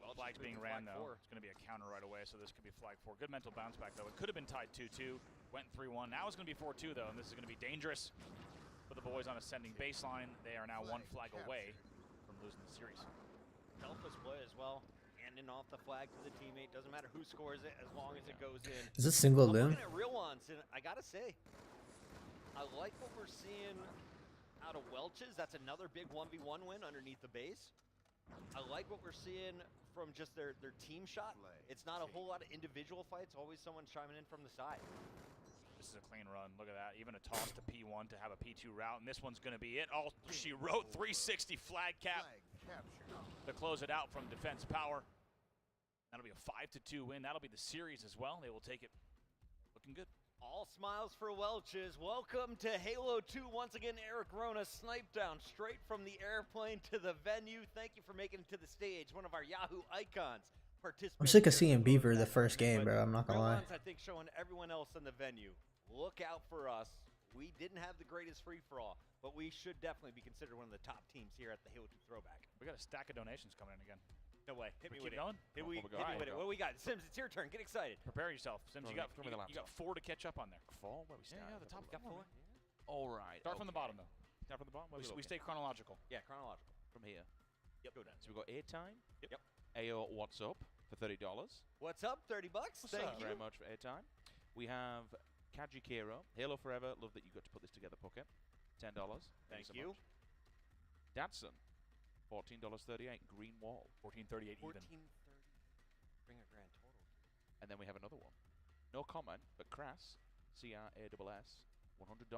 [SPEAKER 18] Well, flag's being ran, though. It's going to be a counter right away, so this could be flag 4. Good mental bounce back, though. It could have been tied 2-2. Went 3-1. Now it's going to be 4-2, though, and this is going to be dangerous for the boys on ascending baseline. They are now 1 flag away from losing the series.
[SPEAKER 3] Selfless play as well. Handing off the flag to the teammate. Doesn't matter who scores it as long as it goes in.
[SPEAKER 16] Is this single
[SPEAKER 3] I'm
[SPEAKER 16] limb?
[SPEAKER 3] looking at Real Ones, and I got to say, I like what we're seeing out of Welch's. That's another big 1v1 win underneath the base. I like what we're seeing from just their team shot. It's not a whole lot of individual fights, always someone chiming in from the side.
[SPEAKER 18] This is a clean run. Look at that. Even a toss to P1 to have a P2 route, and this one's going to be it. All she wrote 360 flag cap to close it out from Defense Power. That'll be a 5-2 win. That'll be the series as well. They will take it. Looking good.
[SPEAKER 3] All smiles for Welch's. Welcome to Halo 2. Once again, Eric Rona, Snipedown, straight from the airplane to the venue. Thank you for making it to the stage. One of our Yahoo icons.
[SPEAKER 16] I'm sick of seeing Beaver the first game, bro. I'm not gonna lie.
[SPEAKER 3] I think showing everyone else in the venue. Look out for us. We didn't have the greatest free-for-all, but we should definitely be considered one of the top teams here at the Halo 2 Throwback.
[SPEAKER 18] We got a stack of donations coming in again.
[SPEAKER 3] No way. Hit me with it.
[SPEAKER 18] Going?
[SPEAKER 3] Hit me with it. What we got? Sims, it's your turn. Get excited.
[SPEAKER 18] Prepare yourself. Sims, you got 4 to catch up on there.
[SPEAKER 17] 4? Where we start?
[SPEAKER 18] Yeah, the top.
[SPEAKER 3] Got 4?
[SPEAKER 17] All right.
[SPEAKER 18] Start from the bottom, though. Start from the bottom. We stay chronological.
[SPEAKER 3] Yeah, chronological.
[SPEAKER 17] From here.
[SPEAKER 3] Yep. Go down.
[SPEAKER 17] So we've got airtime.
[SPEAKER 3] Yep.
[SPEAKER 17] AO, what's up? For $30.
[SPEAKER 3] What's up? $30. Thank you
[SPEAKER 17] very much for airtime. We have Kaji Kiro, Halo Forever. Love that you got to put this together, Pucker. $10.
[SPEAKER 3] Thank
[SPEAKER 17] so
[SPEAKER 3] you.
[SPEAKER 17] Much. Datsun, $14.38. Green Wall,
[SPEAKER 18] $14.38 even.
[SPEAKER 3] Bring a grand total.
[SPEAKER 17] And then we have another one. No comment, but Crass, CRASS, $100.
[SPEAKER 18] $100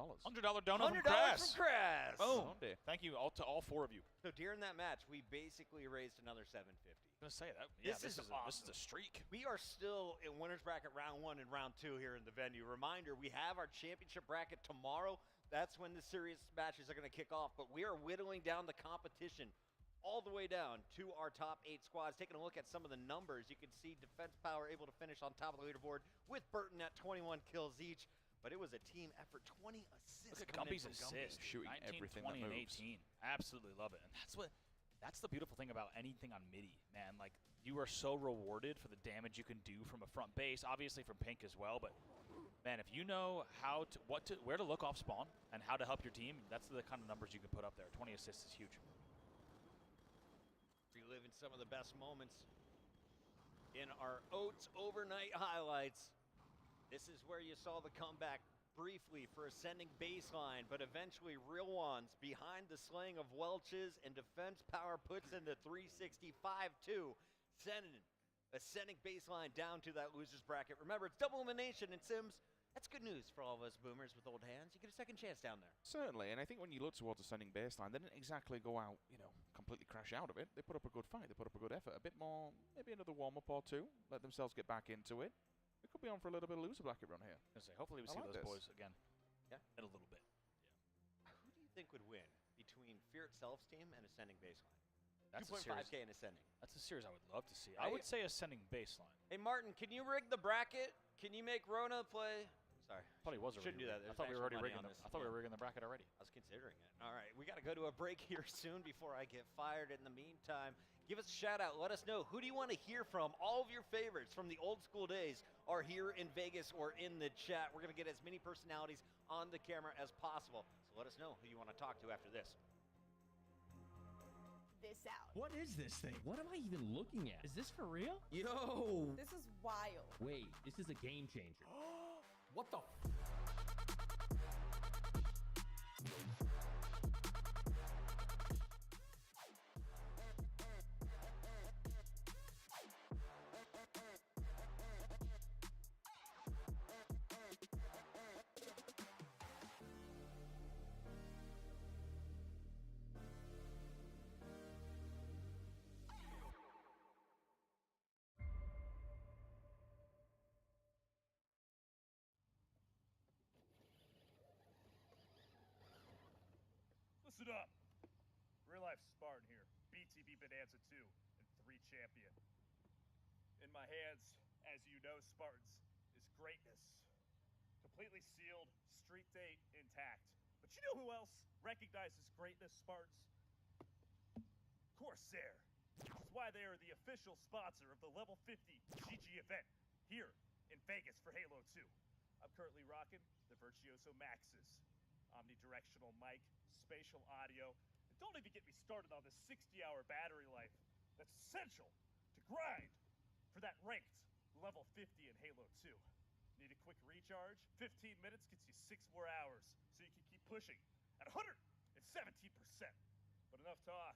[SPEAKER 18] donut from
[SPEAKER 3] $100
[SPEAKER 18] Crass.
[SPEAKER 3] from Crass.
[SPEAKER 18] Boom. Thank you to all 4 of you.
[SPEAKER 3] So during that match, we basically raised another $750.
[SPEAKER 18] I'm gonna say that. Yeah, this is awesome. This is a streak.
[SPEAKER 3] We are still in winners bracket round 1 and round 2 here in the venue. Reminder: we have our championship bracket tomorrow. That's when the serious matches are going to kick off. But we are whittling down the competition all the way down to our top 8 squads. Taking a look at some of the numbers, you can see Defense Power able to finish on top of the leaderboard with Burton at 21 kills each. But it was a team effort, 20 assists.
[SPEAKER 18] Look at Gumby's assists,
[SPEAKER 17] shooting
[SPEAKER 18] 19,
[SPEAKER 17] everything
[SPEAKER 18] 20,
[SPEAKER 17] that
[SPEAKER 18] and
[SPEAKER 17] moves.
[SPEAKER 18] 18. Absolutely love it, and that's the beautiful thing about anything on MIDI, man. Like, you are so rewarded for the damage you can do from a front base, obviously from Pink as well. But man, if you know where to look off spawn and how to help your team, that's the kind of numbers you can put up there. 20 assists is huge.
[SPEAKER 3] Reliving some of the best moments in our Oats overnight highlights. This is where you saw the comeback briefly for ascending baseline, but eventually real ones behind the slaying of Welch's, and Defense Power puts in the 365-2, sending ascending baseline down to that loser's bracket. Remember, it's double elimination in Sims. That's good news for all of us boomers with old hands. You get a second chance down there.
[SPEAKER 17] Certainly, and I think when you look towards ascending baseline, they didn't exactly go out, completely crash out of it. They put up a good fight. They put up a good effort. A bit more, maybe another warm-up or 2. Let themselves get back into it. We could be on for a little bit of loser bracket run here.
[SPEAKER 18] Hopefully we see those boys again.
[SPEAKER 3] Yeah.
[SPEAKER 18] In a little bit.
[SPEAKER 3] Who do you think would win between Fear Itself's team and Ascending Baseline?
[SPEAKER 18] That's
[SPEAKER 3] 2.5K and Ascending.
[SPEAKER 18] That's a series I would love to see. I would say Ascending Baseline.
[SPEAKER 3] Hey, Martin, can you rig the bracket? Can you make Rona play? Sorry.
[SPEAKER 18] Probably was already.
[SPEAKER 3] Shouldn't do that.
[SPEAKER 18] I thought we were already rigging I thought we were rigging the bracket already.
[SPEAKER 3] I was considering it. All right, we got to go to a break here soon before I get fired. In the meantime, give us a shout out. Let us know, who do you want to hear from? All of your favorites from the old school days are here in Vegas or in the chat. We're going to get as many personalities on the camera as possible. So let us know who you want to talk to after this.
[SPEAKER 21] This out.
[SPEAKER 22] What is this thing? What am I even looking at? Is this for real?
[SPEAKER 21] Yo! This is wild.
[SPEAKER 22] Wait, this is a game changer. What the?
[SPEAKER 23] Listen up. Real life Spartan here. BTB Bonanza 2 and 3 champion. In my hands, as you know, Spartans, is greatness. Completely sealed, street date intact. But you know who else recognizes greatness, Spartans? Corsair. Which is why they are the official sponsor of the Level 50 GG event here in Vegas for Halo 2. I'm currently rocking the Virtuoso Maxes. Omnidirectional mic, spatial audio, and don't even get me started on the 60-hour battery life that's essential to grind for that ranked level 50 in Halo 2. Need a quick recharge? 15 minutes gets you 6 more hours, so you can keep pushing at 117%. But enough talk.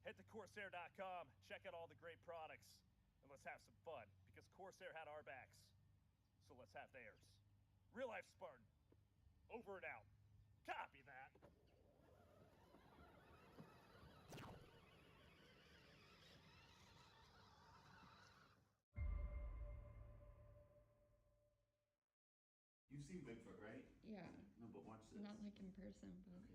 [SPEAKER 23] Head to Corsair.com, check out all the great products, and let's have some fun, because Corsair had our backs, so let's have theirs. Real life Spartan. Over and out. Copy that.
[SPEAKER 12] You've seen Bigfoot, right?
[SPEAKER 13] Yeah.
[SPEAKER 12] No, but watch this.
[SPEAKER 13] Not like in person, but.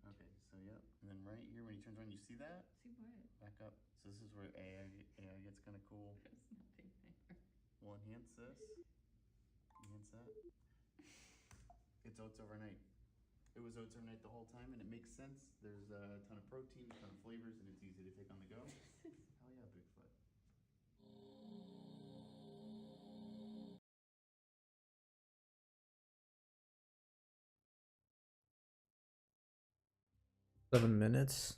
[SPEAKER 12] Okay, so yep. And then right here when he turns around, you see that?
[SPEAKER 13] See what?
[SPEAKER 12] Back up. So this is where AI gets kind of cool.
[SPEAKER 13] There's nothing there.
[SPEAKER 12] We'll enhance this. Enhance that. It's Oats overnight. It was Oats overnight the whole time, and it makes sense. There's a ton of protein, a ton of flavors, and it's easy to take on the go. Hell yeah, Bigfoot.
[SPEAKER 16] 7 minutes.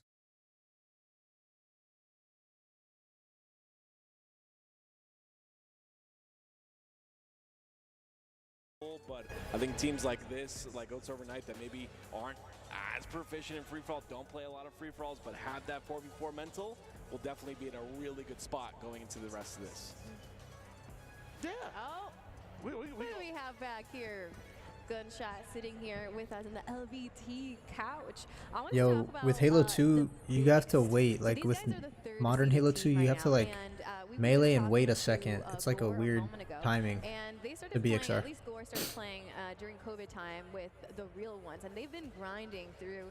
[SPEAKER 4] But I think teams like this, like Oats Overnight, that maybe aren't as proficient in free-for-all, don't play a lot of free-for-alls, but have that 4v4 mental, will definitely be in a really good spot going into the rest of this.
[SPEAKER 5] Yeah. Oh, what do we have back here? Gunshot sitting here with us on the LVT couch. I want to
[SPEAKER 16] Yo,
[SPEAKER 5] talk about,
[SPEAKER 16] with Halo 2, you have to wait. Like with modern Halo 2, you have to like melee and wait a second. It's like a weird timing to BXR.
[SPEAKER 5] At least Gore started playing during COVID time with the real ones, and they've been grinding through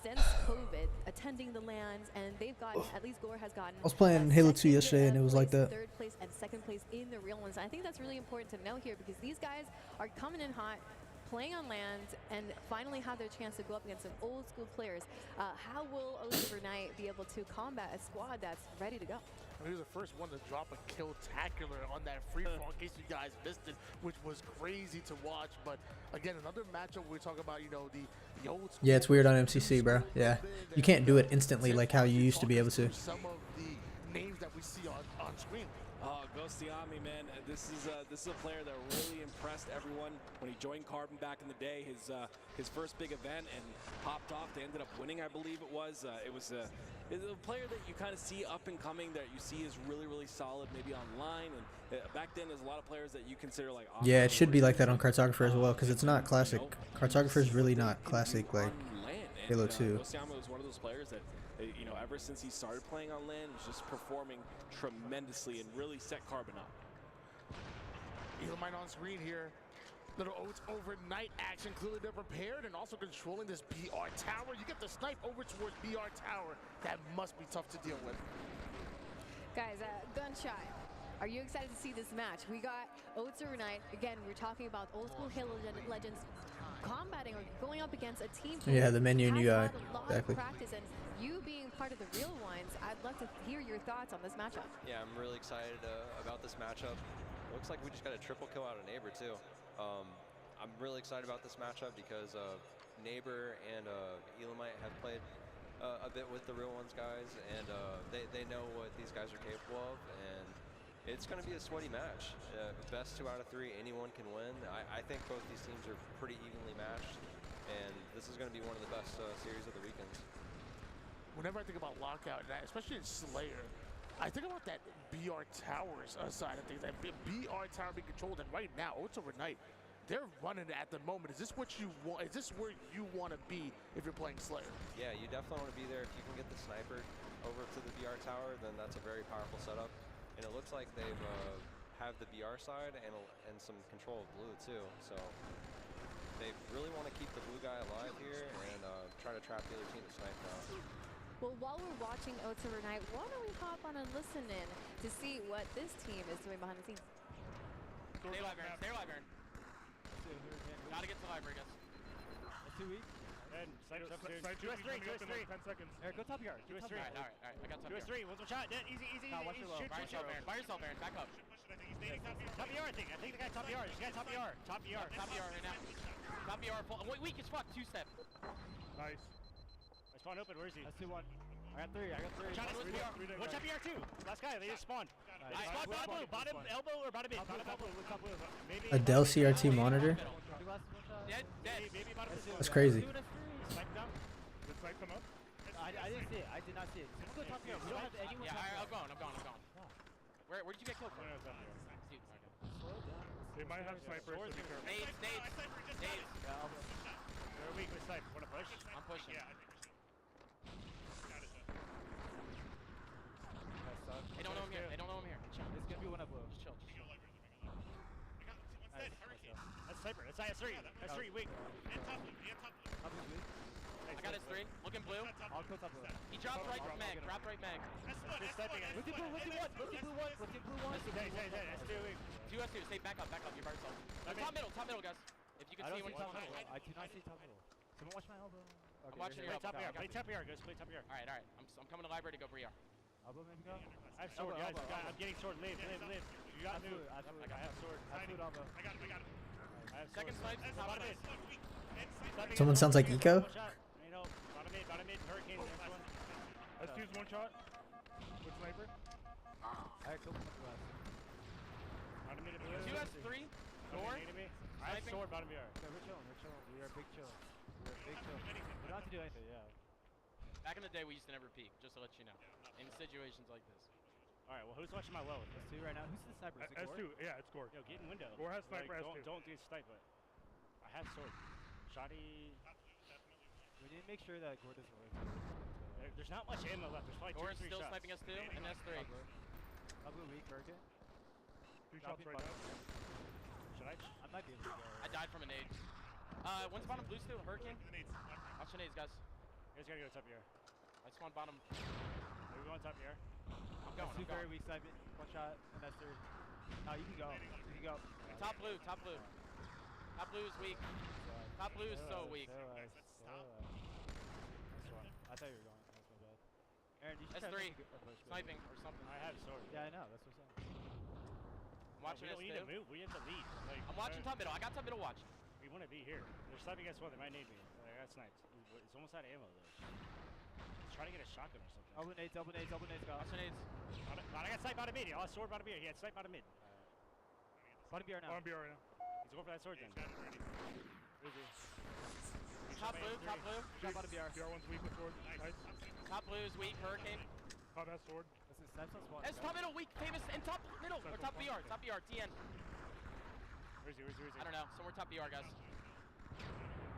[SPEAKER 5] since COVID, attending the LANs, and they've gotten, at least Gore has gotten.
[SPEAKER 16] I was playing Halo 2 yesterday, and it was like that.
[SPEAKER 5] Third place and second place in the real ones. And I think that's really important to know here because these guys are coming in hot, playing on LANs, and finally have their chance to go up against some old school players. How will Oats Overnight be able to combat a squad that's ready to go?
[SPEAKER 11] He was the first one to drop a kill-tacular on that free-for-all, in case you guys missed it, which was crazy to watch. But again, another matchup we're talking about, you know, the old school.
[SPEAKER 16] Yeah, it's weird on MCC, bro. Yeah, you can't do it instantly like how you used to be able to.
[SPEAKER 11] Some of the names that we see on screen.
[SPEAKER 4] Oh, Ghostiami, man, this is a player that really impressed everyone when he joined Carbon back in the day. His first big event and popped off. They ended up winning, I believe it was. It was a player that you kind of see up and coming, that you see is really solid, maybe online. And back then, there's a lot of players that you consider like.
[SPEAKER 16] Yeah, it should be like that on Cartographer as well, because it's not classic. Cartographer is really not classic like Halo 2.
[SPEAKER 4] Ghostiami was one of those players that, you know, ever since he started playing on LAN, was just performing tremendously and really set Carbon up.
[SPEAKER 11] Elamite on screen here. Little Oats Overnight action. Clearly they're prepared and also controlling this BR tower. You get the snipe over towards BR tower. That must be tough to deal with.
[SPEAKER 5] Guys, Gunshot, are you excited to see this match? We got Oats Overnight. Again, we're talking about old school Halo legends combating or going up against a team.
[SPEAKER 16] Yeah, the menu and UI.
[SPEAKER 5] Exactly. Practice, and you being part of the real ones, I'd love to hear your thoughts on this matchup.
[SPEAKER 24] Yeah, I'm really excited about this matchup. Looks like we just got a triple kill out of Neighbor too. I'm really excited about this matchup because Neighbor and Elamite have played a bit with the real ones guys, and they know what these guys are capable of, and it's going to be a sweaty match. Best 2 out of 3, anyone can win. I think both these teams are pretty evenly matched, and this is going to be one of the best series of the weekends.
[SPEAKER 11] Whenever I think about Lockout, especially in Slayer, I think about that BR Towers side of things. That BR Tower being controlled, and right now, Oats Overnight, they're running it at the moment. Is this what you want? Is this where you want to be if you're playing Slayer? Yeah, you definitely want to be there. If you can get the sniper over to the BR Tower, then that's a very powerful setup. And it looks like they've have the BR side and some control of blue too. So they really want to keep the blue guy alive here and try to trap the other team to snipe now.
[SPEAKER 5] Well, while we're watching Oats Overnight, why don't we hop on and listen in to see what this team is doing behind the scenes?
[SPEAKER 19] Stay alive, Aaron. Stay alive, Aaron. Gotta get to the library, guys.
[SPEAKER 22] That's 2 weeks.
[SPEAKER 23] And snipe 2 is 3, 2 is 3. 10 seconds.
[SPEAKER 22] Eric, go top yard.
[SPEAKER 19] 2 is 3. All right. I got top
[SPEAKER 23] 2
[SPEAKER 19] yard.
[SPEAKER 23] is 3. One shot. Easy.
[SPEAKER 22] Watch your low.
[SPEAKER 19] By yourself, Aaron. By yourself, Aaron. Back up.
[SPEAKER 23] Top BR, I think. I think the guy top BR. This guy top BR. Top BR.
[SPEAKER 19] Top BR right now. Top BR. Wait, weak as fuck. 2-step.
[SPEAKER 23] Nice. I spawned open. Where is he?
[SPEAKER 22] That's 2-1. I got 3.
[SPEAKER 23] Shot with BR. Watch out BR 2. Last guy. They just spawned. They spawned bottom blue. Bottom elbow or bottom mid? Bottom elbow. Top blue. Maybe.
[SPEAKER 16] A Dell CRT monitor?
[SPEAKER 19] Dead.
[SPEAKER 16] That's crazy.
[SPEAKER 23] Snipedown. Did Snipe come up?
[SPEAKER 22] I didn't see it. I did not see it. Someone go top here. We don't have anyone.
[SPEAKER 19] Yeah, I'm gone. Where did you get killed from?
[SPEAKER 22] Slow down.
[SPEAKER 8] They might have snipers. So be careful.
[SPEAKER 19] Nades.
[SPEAKER 22] Yeah, they're weak with sniper. Wanna push?
[SPEAKER 19] I'm pushing.
[SPEAKER 8] Yeah, I think we're
[SPEAKER 19] They don't know I'm here. They don't know I'm here. Chill.
[SPEAKER 22] It's gonna be one up low.
[SPEAKER 19] Just chill.
[SPEAKER 22] That's sniper. That's IS3. That's 3 weak.
[SPEAKER 8] And top blue.
[SPEAKER 22] Top is weak.
[SPEAKER 19] I got his 3. Looking blue.
[SPEAKER 22] I'll go top blue.
[SPEAKER 19] He dropped right mag. Dropped right mag.
[SPEAKER 22] They're sniping. Look at blue one. Look at blue one. That's 2 weak.
[SPEAKER 19] 2 S2. Stay back up. You're by yourself. Top middle, guys. If you can see when
[SPEAKER 22] top middle. I do not see top middle. Someone watch my elbow.
[SPEAKER 19] I'm watching your
[SPEAKER 22] top ER. Play top ER, guys. Play top ER.
[SPEAKER 19] Alright. I'm coming to library to go for ER.
[SPEAKER 22] Elbow maybe go. I have sword, guys. I'm getting sword. Live. You got move. I have sword. I have food elbow.
[SPEAKER 8] I got him.
[SPEAKER 22] I have
[SPEAKER 19] Second snipes.
[SPEAKER 22] Bottom mid.
[SPEAKER 16] Someone sounds like Eco.
[SPEAKER 22] Bottom mid. Hurricane. Next one.
[SPEAKER 8] Let's use one shot. With sniper.
[SPEAKER 22] Alright, kill him with the last. Bottom mid.
[SPEAKER 19] 2S3. Door.
[SPEAKER 22] I have sword. Bottom ER. Okay, we're chilling. We are big chill. We don't have to do anything. Yeah.
[SPEAKER 19] Back in the day, we used to never peek, just to let you know. In situations like this.
[SPEAKER 22] Alright, well, who's watching my low? S2 right now. Who's the sniper? Is it Gore?
[SPEAKER 8] S2, yeah, it's Gore.
[SPEAKER 22] Yo, get in window.
[SPEAKER 8] Gore has sniper
[SPEAKER 22] like,
[SPEAKER 8] S2.
[SPEAKER 22] Don't do snipe, but I have sword. Shoddy. We need to make sure that Gore doesn't work. There's not much ammo left. There's probably
[SPEAKER 19] Gore's
[SPEAKER 22] 2 or 3
[SPEAKER 19] still
[SPEAKER 22] shots.
[SPEAKER 19] sniping S2 and S3.
[SPEAKER 22] Top blue weak, Hurricane.
[SPEAKER 8] 2 shots right now.
[SPEAKER 22] Should I? I might be able to go.
[SPEAKER 19] I died from a nade. One's bottom blue still, Hurricane. Watch the nades, guys.
[SPEAKER 22] You guys gotta go top here.
[SPEAKER 19] I spawned bottom.
[SPEAKER 22] Are we going top here?
[SPEAKER 19] I'm going.
[SPEAKER 22] That's 2 very weak sniping. 1 shot, and that's 3. No, you can go.
[SPEAKER 19] Top blue. Top blue is weak. Top blue is so weak.
[SPEAKER 22] Nice one. I thought you were going. That's my bad. Aaron, you should
[SPEAKER 19] S3. Sniping or something.
[SPEAKER 22] I have sword. Yeah, I know. That's what I'm saying.
[SPEAKER 19] I'm watching
[SPEAKER 22] we need to move. We have to lead. Like,
[SPEAKER 19] I'm watching top middle. I got top middle watch.
[SPEAKER 22] We want to be here. They're sniping against one. They might need me. I got sniped. It's almost out of ammo though. Let's try to get a shotgun or something. Elbow nades, go.
[SPEAKER 19] Watch the nades.
[SPEAKER 22] I got sniped bottom mid. I lost sword bottom mid. He had sniped bottom mid. Bottom BR now.
[SPEAKER 8] Bottom BR right now.
[SPEAKER 22] He's going for that sword then. Where is he?
[SPEAKER 19] Top blue.
[SPEAKER 22] Shot bottom BR.
[SPEAKER 8] BR1's weak with sword. Nice.
[SPEAKER 19] Top blue is weak. Hurricane.
[SPEAKER 8] Top has sword.
[SPEAKER 22] Listen, snipes on spawn.
[SPEAKER 19] S top middle weak. Famous and top middle or top BR. Top BR. TN.
[SPEAKER 22] Where is he?
[SPEAKER 19] I don't know. Somewhere top BR, guys.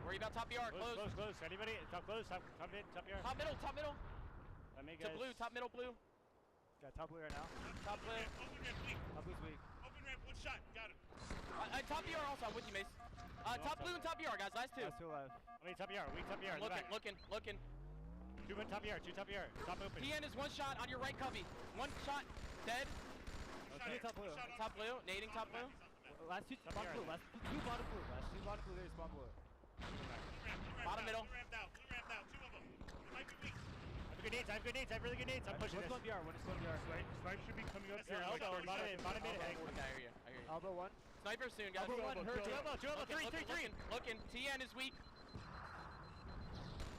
[SPEAKER 19] Worry about top BR.
[SPEAKER 22] Close. Anybody? Top close. Top mid. Top BR.
[SPEAKER 19] Top middle.
[SPEAKER 22] To
[SPEAKER 19] blue. Top middle blue.
[SPEAKER 22] Got top blue right now.
[SPEAKER 19] Top blue.
[SPEAKER 8] Open ramp weak.
[SPEAKER 22] Top blue's weak.
[SPEAKER 8] Open ramp, 1 shot. Got him.
[SPEAKER 19] Top BR also. I'm with you, Mace. Top blue and top BR, guys. Last 2.
[SPEAKER 22] Last 2 alive. I mean, top BR. Weak top BR.
[SPEAKER 19] Looking.
[SPEAKER 22] 2 top BR. 2 top BR. Top open.
[SPEAKER 19] TN is 1 shot on your right cubby. 1 shot. Dead.
[SPEAKER 22] Top blue.
[SPEAKER 19] Top blue. Nading top blue.
[SPEAKER 22] Last 2 bottom blue. Last 2 bottom blue. There's spawn blue.
[SPEAKER 19] Bottom middle.
[SPEAKER 8] Blue ramp now. 2 of them. Might be weak.
[SPEAKER 22] I have good nades. I have really good nades. I'm pushing this. One is going BR.
[SPEAKER 8] Snipe should be coming up here.
[SPEAKER 22] Elbow. Bottom mid.
[SPEAKER 19] Okay, I hear you.
[SPEAKER 22] Elbow 1.
[SPEAKER 19] Sniper soon, guys.
[SPEAKER 22] Elbow 1. Hurt. 2 elbow.
[SPEAKER 19] 3. Looking. TN is weak.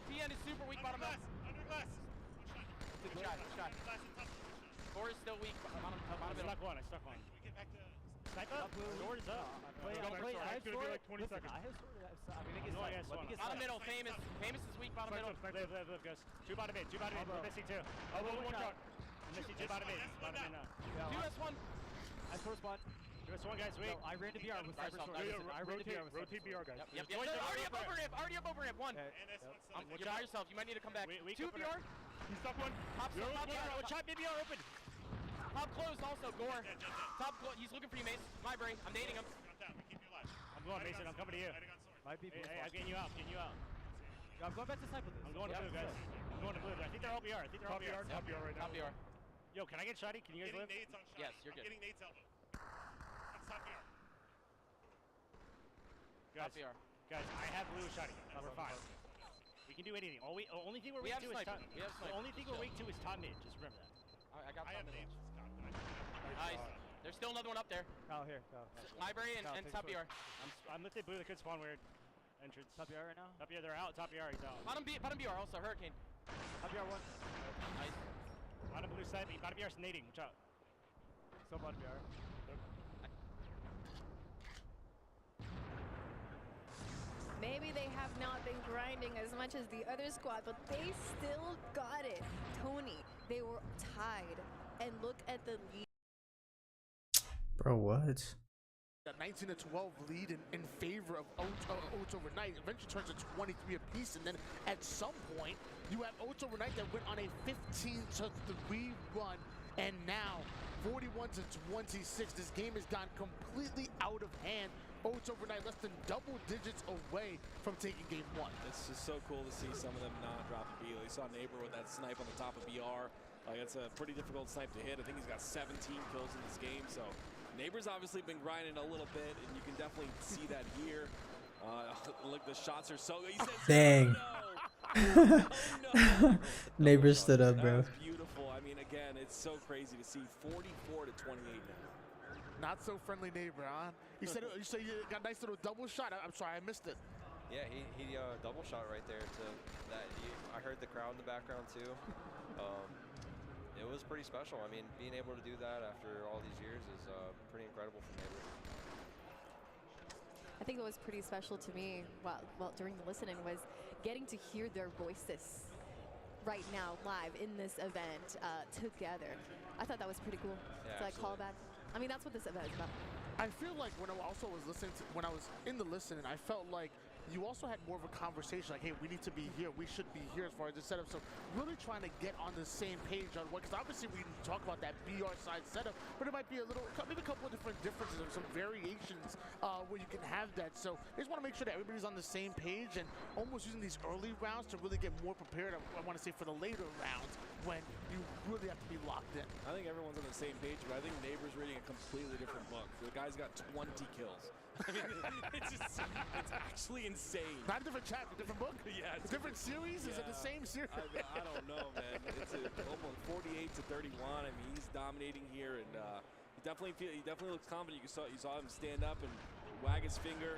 [SPEAKER 19] TN is super weak. Bottom middle.
[SPEAKER 8] Under glass.
[SPEAKER 19] Good shot. Gore is still weak. Bottom middle.
[SPEAKER 22] I stuck one.
[SPEAKER 8] We get back to
[SPEAKER 22] Sniper. Sword is up. I have sword.
[SPEAKER 8] Like 20 seconds.
[SPEAKER 22] I have sword. I'm gonna get sniped.
[SPEAKER 19] Bottom middle. Famous is weak. Bottom middle.
[SPEAKER 22] Live, guys. 2 bottom mid. We're missing 2.
[SPEAKER 8] Elbow 1 shot.
[SPEAKER 22] I'm missing 2 bottom mid. Bottom mid now.
[SPEAKER 19] 2S1.
[SPEAKER 22] I sword spawn. 2S1 guys, wait. I ran to BR with sniper sword. I ran to BR with
[SPEAKER 8] rotate BR guys.
[SPEAKER 19] Yep. Already up over ramp. 1. You're by yourself. You might need to come back. 2 BR.
[SPEAKER 8] He's top 1.
[SPEAKER 19] Top BR.
[SPEAKER 22] Shot mid BR open.
[SPEAKER 19] Top closed also. Gore. Top closed. He's looking for you, Mace. Library. I'm nading him.
[SPEAKER 22] I'm going, Mason. I'm coming to you. Might be hey, I'm getting you out. I'm going back to sniper. I'm going to blue, guys. I'm going to blue. I think they're all BR.
[SPEAKER 8] Top BR right now.
[SPEAKER 19] Top BR.
[SPEAKER 22] Yo, can I get shotty? Can you guys live?
[SPEAKER 19] Yes, you're good.
[SPEAKER 8] Getting Nate's elbow. That's top BR.
[SPEAKER 22] Guys, I have blue shotty. We're fine. We can do anything. Only thing we're weak to is top. The only thing we're weak to is top mid. Just remember that.
[SPEAKER 19] I got top mid. Nice. There's still another one up there.
[SPEAKER 22] Oh, here.
[SPEAKER 19] Library and top BR.
[SPEAKER 22] I'm lifted blue. They could spawn weird. Entrance. Top BR right now? Top BR, they're out. Top BR, he's out.
[SPEAKER 19] Bottom BR also. Hurricane.
[SPEAKER 22] Top BR 1.
[SPEAKER 19] Nice.
[SPEAKER 22] Bottom blue side. Bottom BR's nading. Watch out. Still bottom BR.
[SPEAKER 5] Maybe they have not been grinding as much as the other squad, but they still got it. Tony, they were tied. And look at the lead.
[SPEAKER 16] Bro, what?
[SPEAKER 11] That 19-12 lead in favor of Oats Overnight eventually turns to 23 apiece, and then at some point you have Oats Overnight that went on a 15-3 run, and now 41-26. This game has gone completely out of hand. Oats Overnight less than double digits away from taking game 1.
[SPEAKER 4] It's just so cool to see some of them not drop a beat. You saw Neighbor with that snipe on the top of BR. It's a pretty difficult snipe to hit. I think he's got 17 kills in this game, so Neighbor's obviously been grinding a little bit, and you can definitely see that here. Look, the shots are so good.
[SPEAKER 16] Dang.
[SPEAKER 4] Oh, no.
[SPEAKER 16] Neighbor stood up, bro.
[SPEAKER 4] That's beautiful. I mean, again, it's so crazy to see 44-28 now.
[SPEAKER 11] Not so friendly Neighbor, huh? You said you got a nice little double shot. I'm sorry, I missed it.
[SPEAKER 24] Yeah, he double shot right there to that. I heard the crowd in the background too. It was pretty special. I mean, being able to do that after all these years is pretty incredible for Neighbor.
[SPEAKER 5] I think what was pretty special to me, well, during the listening, was getting to hear their voices right now, live in this event together. I thought that was pretty cool.
[SPEAKER 24] Yeah,
[SPEAKER 5] to like call back. I mean, that's what this event is about.
[SPEAKER 11] I feel like when I also was listening to, when I was in the listening, I felt like you also had more of a conversation like, hey, we need to be here, we should be here as far as the setup. So really trying to get on the same page on what, because obviously we can talk about that BR side setup, but it might be a little, maybe a couple of different differences or some variations where you can have that. So I just want to make sure that everybody's on the same page and almost using these early rounds to really get more prepared. I want to say for the later rounds when you really have to be locked in.
[SPEAKER 4] I think everyone's on the same page, but I think Neighbor's reading a completely different book. The guy's got 20 kills. I mean, it's actually insane.
[SPEAKER 11] Not a different chapter, different book?
[SPEAKER 4] Yeah.
[SPEAKER 11] It's different series? Yeah. Is it the same series?
[SPEAKER 4] I don't know, man. It's almost 48-31. I mean, he's dominating here, and he definitely looks confident. You saw him stand up and wag his finger.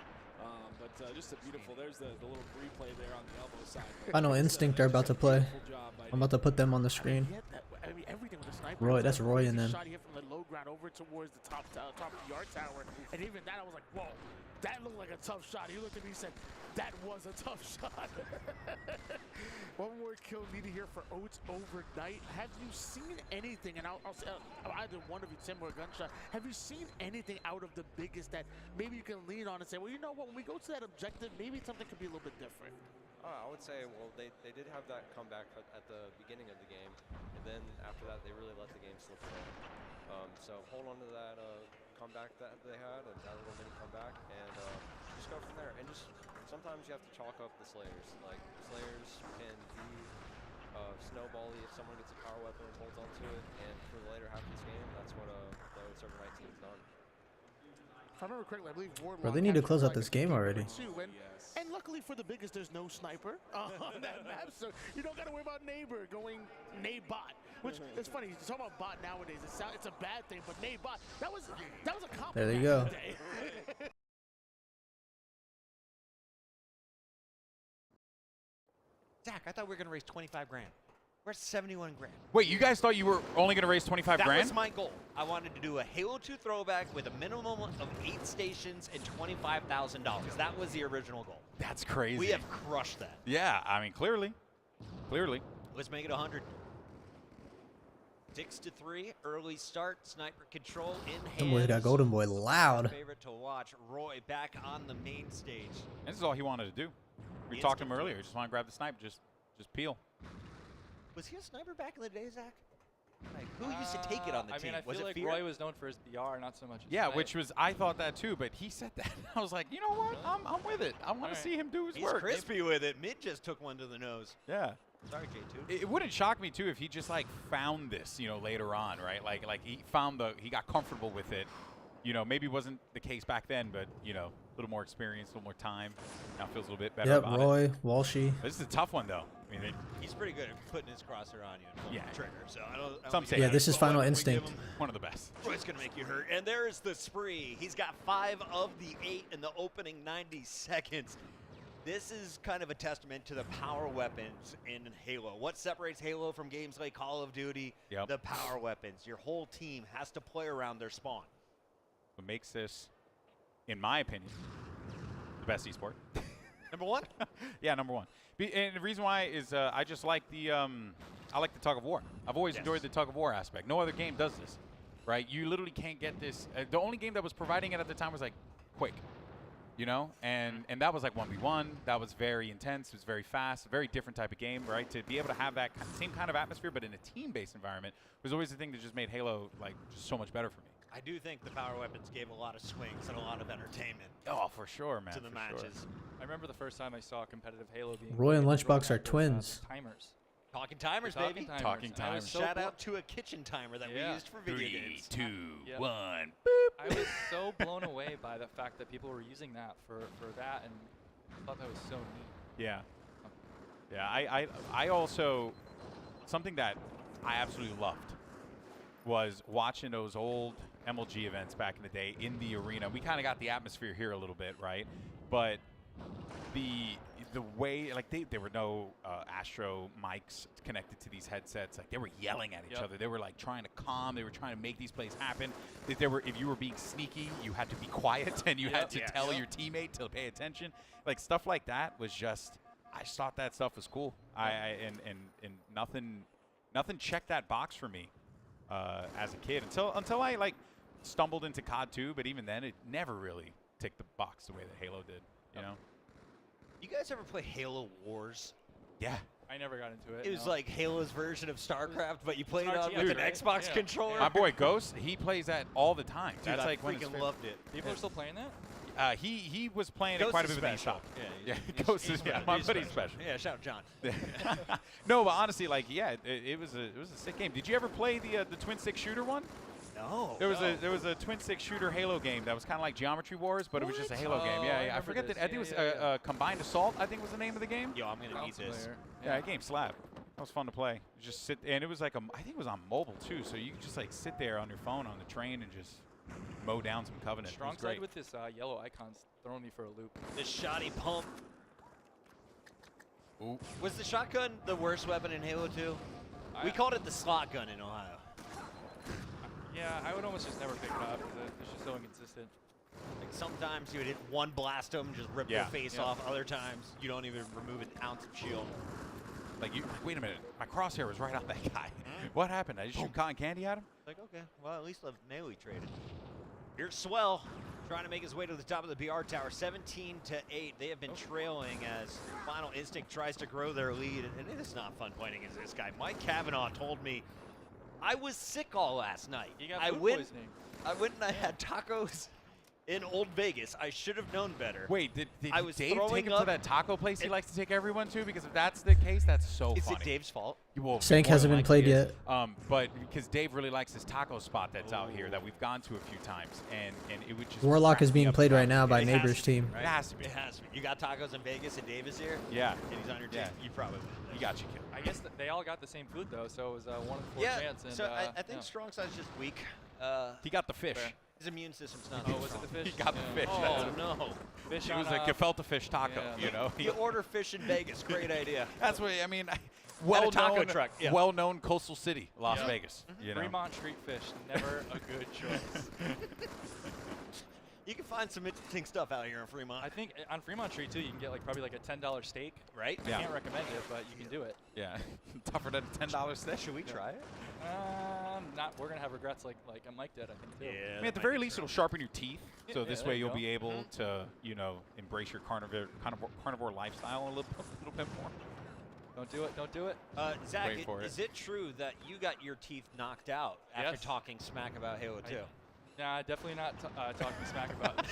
[SPEAKER 4] But just a beautiful, there's the little replay there on the elbow side.
[SPEAKER 16] Final Instinct are about to play. I'm about to put them on the screen.
[SPEAKER 11] I mean, everything with the sniper.
[SPEAKER 16] Roy, that's Roy and them.
[SPEAKER 11] Shot here from the low ground over towards the top yard tower, and even that I was like, whoa, that looked like a tough shot. He looked at me and said, that was a tough shot. One more kill needed here for Oats Overnight. Have you seen anything, and I'll say either one of you, Tim or Gunshot, have you seen anything out of the biggest that maybe you can lean on and say, well, you know what, when we go to that objective, maybe something could be a little bit different?
[SPEAKER 24] I would say, well, they did have that comeback at the beginning of the game, and then after that, they really let the game slip away. So hold on to that comeback that they had, and that little mini comeback, and just go from there. And just sometimes you have to chalk up the Slayers. Like, Slayers can be snowbally if someone gets a power weapon and holds onto it, and for the later half of this game, that's what the Oats Overnight team's done.
[SPEAKER 11] If I remember correctly, I believe Warlock.
[SPEAKER 16] Bro, they need to close out this game already.
[SPEAKER 11] And luckily for the biggest, there's no sniper on that map, so you don't got to worry about Neighbor going Naybot. Which it's funny, you talk about bot nowadays. It's a bad thing, but Naybot, that was a compliment.
[SPEAKER 16] There you go.
[SPEAKER 3] Zach, I thought we were gonna raise 25 grand. We're at 71 grand.
[SPEAKER 2] Wait, you guys thought you were only going to raise 25 grand?
[SPEAKER 3] That was my goal. I wanted to do a Halo 2 throwback with a minimum of 8 stations and $25,000. That was the original goal.
[SPEAKER 2] That's crazy.
[SPEAKER 3] We have crushed that.
[SPEAKER 2] Yeah, I mean, clearly.
[SPEAKER 3] Let's make it 100. 6-3, early start, sniper control in hand.
[SPEAKER 16] Golden Boy got Golden Boy loud.
[SPEAKER 3] Favorite to watch, Roy back on the main stage.
[SPEAKER 2] This is all he wanted to do. We talked to him earlier. Just want to grab the sniper, just peel.
[SPEAKER 3] Was he a sniper back in the day, Zach? Like, who used to take it on the team?
[SPEAKER 6] I feel like Roy was known for his BR, not so much his
[SPEAKER 2] Yeah,
[SPEAKER 6] snipe.
[SPEAKER 2] which was, I thought that too, but he said that. I was like, you know what? I'm with it. I want to see him do his
[SPEAKER 3] He's
[SPEAKER 2] work.
[SPEAKER 3] crispy with it. Mid just took one to the nose.
[SPEAKER 2] Yeah.
[SPEAKER 3] Sorry, J2.
[SPEAKER 2] It wouldn't shock me too if he just like found this, later on, right? Like he found he got comfortable with it. Maybe wasn't the case back then, but a little more experience, a little more time. Now feels a little bit better.
[SPEAKER 16] Yep,
[SPEAKER 2] about
[SPEAKER 16] Roy,
[SPEAKER 2] it.
[SPEAKER 16] Walshy.
[SPEAKER 2] This is a tough one though. I mean,
[SPEAKER 3] he's pretty good at putting his crosshair on you and pulling the trigger. So I don't
[SPEAKER 2] Some say
[SPEAKER 16] yeah, this is Final Instinct.
[SPEAKER 2] One of the best.
[SPEAKER 3] Roy's gonna make you hurt. And there's the spree. He's got 5 of the 8 in the opening 90 seconds. This is kind of a testament to the power weapons in Halo. What separates Halo from games like Call of Duty?
[SPEAKER 2] Yep.
[SPEAKER 3] The power weapons. Your whole team has to play around their spawn.
[SPEAKER 2] What makes this, in my opinion, the best esport.
[SPEAKER 3] Number 1?
[SPEAKER 2] Yeah, number 1. And the reason why is I just like the I like the tug of war. I've always enjoyed the tug of war aspect. No other game does this. right? You literally can't get this. The only game that was providing it at the time was like Quake, you know, and that was like 1v1. That was very intense. It was very fast, very different type of game, right? To be able to have that same kind of atmosphere, but in a team-based environment, was always the thing that just made Halo like just so much better for me.
[SPEAKER 1] I do think the power weapons gave a lot of swings and a lot of entertainment.
[SPEAKER 2] Oh, for sure, man.
[SPEAKER 1] To the matches.
[SPEAKER 6] I remember the first time I saw competitive Halo being.
[SPEAKER 16] Roy and Lunchbox are twins.
[SPEAKER 6] Timers.
[SPEAKER 1] Talking timers, baby.
[SPEAKER 2] Talking timers.
[SPEAKER 1] So shout out to a kitchen timer that we used for video games.
[SPEAKER 2] 3, 2, 1.
[SPEAKER 6] I was so blown away by the fact that people were using that for that, and I thought that was so neat.
[SPEAKER 2] Yeah. Yeah, I also, something that I absolutely loved was watching those old MLG events back in the day in the arena. We kind of got the atmosphere here a little bit, right? But the way, like, there were no Astro mics connected to these headsets. Like, they were yelling at each other. They were like trying to calm. They were trying to make these plays happen. If you were being sneaky, you had to be quiet and you had to tell your teammate to pay attention. Like, stuff like that was just, I just thought that stuff was cool. And nothing checked that box for me as a kid until I like stumbled into COD 2. But even then, it never really ticked the box the way that Halo did. You know.
[SPEAKER 1] You guys ever play Halo Wars?
[SPEAKER 2] Yeah.
[SPEAKER 6] I never got into it.
[SPEAKER 1] It was like Halo's version of StarCraft, but you played it on
[SPEAKER 6] RTS,
[SPEAKER 1] with an
[SPEAKER 6] right?
[SPEAKER 1] Xbox controller.
[SPEAKER 2] My boy Ghost, he plays that all the time.
[SPEAKER 1] Dude,
[SPEAKER 2] That's
[SPEAKER 1] I
[SPEAKER 2] like
[SPEAKER 1] freaking loved it.
[SPEAKER 6] People are still playing that?
[SPEAKER 2] He was playing
[SPEAKER 1] Ghost
[SPEAKER 2] it quite a
[SPEAKER 1] is
[SPEAKER 2] bit with
[SPEAKER 1] special.
[SPEAKER 2] eShop.
[SPEAKER 1] Yeah,
[SPEAKER 2] Ghost is special. My buddy's special.
[SPEAKER 1] Yeah, shout out John.
[SPEAKER 2] No, but honestly, like, yeah, it was a sick game. Did you ever play the twin stick shooter one?
[SPEAKER 1] No.
[SPEAKER 2] There was a twin stick shooter Halo game that was kind of like Geometry Wars, but it was just a Halo game. Yeah, I forget that. I think it was Combined Assault. I think was the name of the game.
[SPEAKER 1] Yo, I'm gonna need this.
[SPEAKER 2] Yeah, that game slapped. That was fun to play. Just sit, and it was like I think it was on mobile too, so you could just like sit there on your phone on the train and just mow down some Covenant.
[SPEAKER 6] Strong side with this yellow icon's throwing me for a loop.
[SPEAKER 1] This shoddy pump.
[SPEAKER 2] Ooh.
[SPEAKER 1] Was the shotgun the worst weapon in Halo 2? We called it the slot gun in Ohio.
[SPEAKER 6] Yeah, I would almost just never pick it up because it's just so inconsistent.
[SPEAKER 1] Like sometimes you would hit one blast them, just rip their face off. Other times you don't even remove an ounce of shield.
[SPEAKER 2] Like, wait a minute, my crosshair was right on that guy. What happened? I just shoot cotton candy at him?
[SPEAKER 1] Like, okay, well, at least I've melee traded. Here's Swell trying to make his way to the top of the BR tower, 17-8. They have been trailing as Final Instinct tries to grow their lead, and it is not fun playing against this guy. Mike Kavanaugh told me I was sick all last night.
[SPEAKER 6] You got food poisoning.
[SPEAKER 1] I went and I had tacos in Old Vegas. I should have known better.
[SPEAKER 2] Wait, did
[SPEAKER 1] I was
[SPEAKER 2] Dave take him
[SPEAKER 1] up
[SPEAKER 2] to that taco place he likes to take everyone to? Because if that's the case, that's so
[SPEAKER 1] Is
[SPEAKER 2] funny.
[SPEAKER 1] it Dave's fault?
[SPEAKER 2] Well,
[SPEAKER 16] Sank hasn't been played yet.
[SPEAKER 2] But because Dave really likes this taco spot that's out here that we've gone to a few times, and it would just
[SPEAKER 16] Warlock is
[SPEAKER 2] crack me
[SPEAKER 16] being
[SPEAKER 2] up
[SPEAKER 16] played
[SPEAKER 2] about
[SPEAKER 16] right now
[SPEAKER 2] it.
[SPEAKER 16] by
[SPEAKER 2] It has
[SPEAKER 16] Neighbors
[SPEAKER 2] to be,
[SPEAKER 16] team.
[SPEAKER 2] right? It has to be.
[SPEAKER 1] It has to be. You got tacos in Vegas and Dave is here?
[SPEAKER 2] Yeah.
[SPEAKER 1] And he's on your team?
[SPEAKER 2] Yeah.
[SPEAKER 1] You probably would.
[SPEAKER 2] He got you killed.
[SPEAKER 6] I guess they all got the same food though, so it was 1 in 4 chance. And,
[SPEAKER 1] so I think Strong Side's just weak.
[SPEAKER 2] He got the fish.
[SPEAKER 1] Fair. His immune system's not.
[SPEAKER 6] Oh, was it the fish?
[SPEAKER 2] He got the fish.
[SPEAKER 1] Oh no!
[SPEAKER 6] Fish
[SPEAKER 2] It was a gefilte fish taco.
[SPEAKER 6] Yeah.
[SPEAKER 2] You know.
[SPEAKER 1] You order fish in Vegas. Great idea.
[SPEAKER 2] That's what I mean.
[SPEAKER 1] At a taco truck. Yeah.
[SPEAKER 2] Well-known coastal city, Las Vegas. You know.
[SPEAKER 6] Fremont Street fish, never a good choice.
[SPEAKER 1] You can find some interesting stuff out here in Fremont.
[SPEAKER 6] I think on Fremont Street too, you can get like probably like a $10 steak.
[SPEAKER 1] Right?
[SPEAKER 6] I can't recommend it, but you can do it.
[SPEAKER 2] Yeah. Tougher than a $10 steak.
[SPEAKER 1] Should we try it?
[SPEAKER 6] Not. We're gonna have regrets like Mike did, I think too.
[SPEAKER 1] Yeah.
[SPEAKER 2] I mean, at the very least, it'll sharpen your teeth. So
[SPEAKER 6] Yeah,
[SPEAKER 2] this
[SPEAKER 6] there
[SPEAKER 2] way,
[SPEAKER 6] you
[SPEAKER 2] you'll
[SPEAKER 6] go.
[SPEAKER 2] be able to, embrace your carnivore lifestyle a little bit more.
[SPEAKER 6] Don't do it. Don't do it.
[SPEAKER 1] Zach,
[SPEAKER 2] Wait for
[SPEAKER 1] is it true that you got your teeth knocked out after talking smack about Halo 2?
[SPEAKER 6] Nah, definitely not talking smack about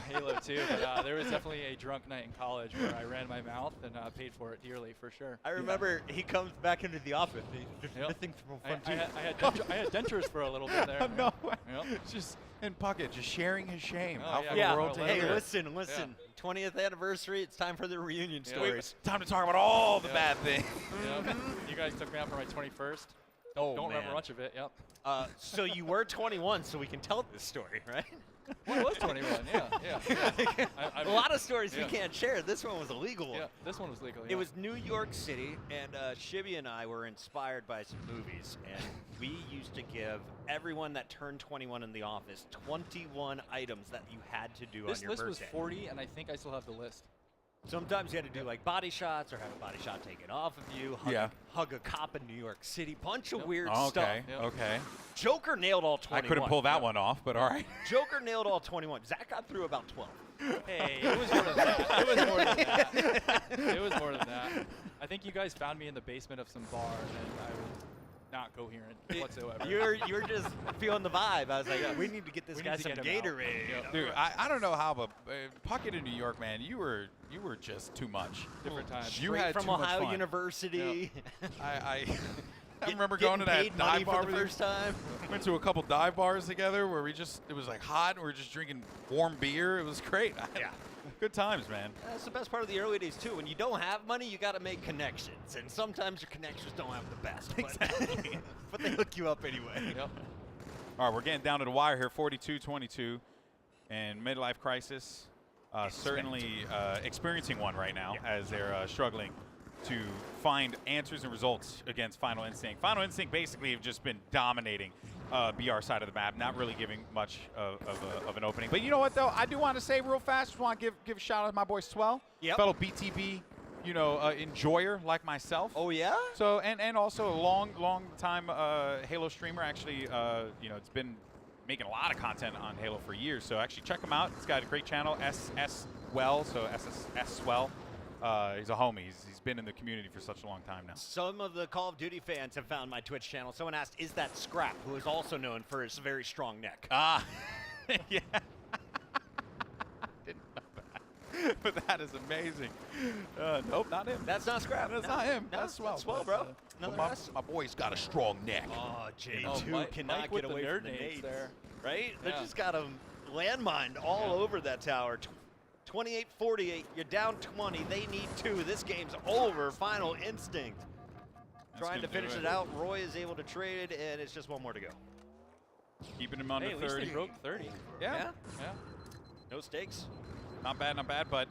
[SPEAKER 6] Halo 2, but there was definitely a drunk night in college where I ran my mouth and paid for it dearly for sure.
[SPEAKER 1] I remember he comes back into the office. There's nothing from
[SPEAKER 6] I had dentures for a little bit there.
[SPEAKER 2] No,
[SPEAKER 6] Yep.
[SPEAKER 2] just in Puckett, just sharing his shame.
[SPEAKER 6] Oh,
[SPEAKER 2] Out
[SPEAKER 6] yeah.
[SPEAKER 2] for
[SPEAKER 1] Yeah.
[SPEAKER 2] the world to
[SPEAKER 1] Hey,
[SPEAKER 2] hear.
[SPEAKER 1] listen. 20th anniversary. It's time for the reunion stories.
[SPEAKER 2] Time to talk about all the bad things.
[SPEAKER 6] Yep. You guys took me out for my 21st.
[SPEAKER 1] Oh,
[SPEAKER 6] Don't
[SPEAKER 1] man.
[SPEAKER 6] remember much of it. Yep.
[SPEAKER 1] So you were 21, so we can tell this story, right?
[SPEAKER 6] Well, I was 21. Yeah.
[SPEAKER 1] A lot of stories we can't share. This one was a legal one.
[SPEAKER 6] Yeah, this one was legal.
[SPEAKER 1] It was New York City, and Shibby and I were inspired by some movies, and we used to give everyone that turned 21 in the office 21 items that you had to do
[SPEAKER 6] This
[SPEAKER 1] on your
[SPEAKER 6] list was
[SPEAKER 1] birthday.
[SPEAKER 6] 40, and I think I still have the list.
[SPEAKER 1] Sometimes you had to do like body shots or have a body shot taken off of you. Hug a cop in New York City. Bunch of weird stuff.
[SPEAKER 2] Okay.
[SPEAKER 1] Joker nailed all 21.
[SPEAKER 2] I couldn't pull that one off, but all right.
[SPEAKER 1] Joker nailed all 21. Zach got through about 12.
[SPEAKER 6] Hey, it was more than that. It was more than that. It was more than that. I think you guys found me in the basement of some bar, and I was not coherent whatsoever.
[SPEAKER 1] You were just feeling the vibe. I was like, we need to get this guy some Gatorade.
[SPEAKER 6] Yep.
[SPEAKER 2] Dude, I don't know how, but Puckett in New York, man, you were just too much.
[SPEAKER 6] Different times.
[SPEAKER 2] You
[SPEAKER 1] Straight
[SPEAKER 2] had
[SPEAKER 1] from
[SPEAKER 2] too much
[SPEAKER 1] Ohio
[SPEAKER 2] fun.
[SPEAKER 1] University.
[SPEAKER 2] I remember going to that dive bar
[SPEAKER 1] for the first time.
[SPEAKER 2] Went to a couple dive bars together where it was like hot and we were just drinking warm beer. It was great.
[SPEAKER 1] Yeah.
[SPEAKER 2] Good times, man.
[SPEAKER 1] That's the best part of the early days, too. When you don't have money, you got to make connections. And sometimes your connections don't have the best. Exactly. But they hook you up anyway.
[SPEAKER 6] Yep.
[SPEAKER 2] All right, we're getting down to the wire here, 42-22. And midlife crisis, certainly experiencing one right now as they're struggling to find answers and results against Final Instinct. Final Instinct basically have just been dominating BR side of the map, not really giving much of an opening. But you know what, though? I do want to say real fast, just want to give a shout out to my boy Swell, fellow BTB, enjoyer like myself.
[SPEAKER 1] Oh, yeah?
[SPEAKER 2] So, and also a long time Halo streamer. Actually, it's been making a lot of content on Halo for years. So actually check him out. He's got a great channel, SS Well, so SS Swell. He's a homie. He's been in the community for such a long time now.
[SPEAKER 1] Some of the Call of Duty fans have found my Twitch channel. Someone asked, is that Scrap, who is also known for his very strong neck?
[SPEAKER 2] Ah, yeah. Didn't know that. But that is amazing. Nope, not him.
[SPEAKER 1] That's not Scrap.
[SPEAKER 2] That's not him.
[SPEAKER 1] No,
[SPEAKER 2] That's Swell.
[SPEAKER 1] That's Swell, bro.
[SPEAKER 2] My boy's got a strong neck.
[SPEAKER 1] Oh, J2
[SPEAKER 6] Mike
[SPEAKER 1] cannot
[SPEAKER 6] with
[SPEAKER 1] get
[SPEAKER 6] the
[SPEAKER 1] away
[SPEAKER 6] nerd
[SPEAKER 1] from the
[SPEAKER 6] nades
[SPEAKER 1] nades.
[SPEAKER 6] there.
[SPEAKER 1] Right? They
[SPEAKER 6] Yeah.
[SPEAKER 1] just got him landmined all over that tower. 28-48, you're down 20. They need 2. This game's over. Final Instinct. Trying to finish it out. Roy is able to trade, and it's just one more to go.
[SPEAKER 2] Keeping him under
[SPEAKER 6] Hey, at least
[SPEAKER 2] 30.
[SPEAKER 6] they broke 30.
[SPEAKER 2] Yeah.
[SPEAKER 1] No stakes.
[SPEAKER 2] Not bad, but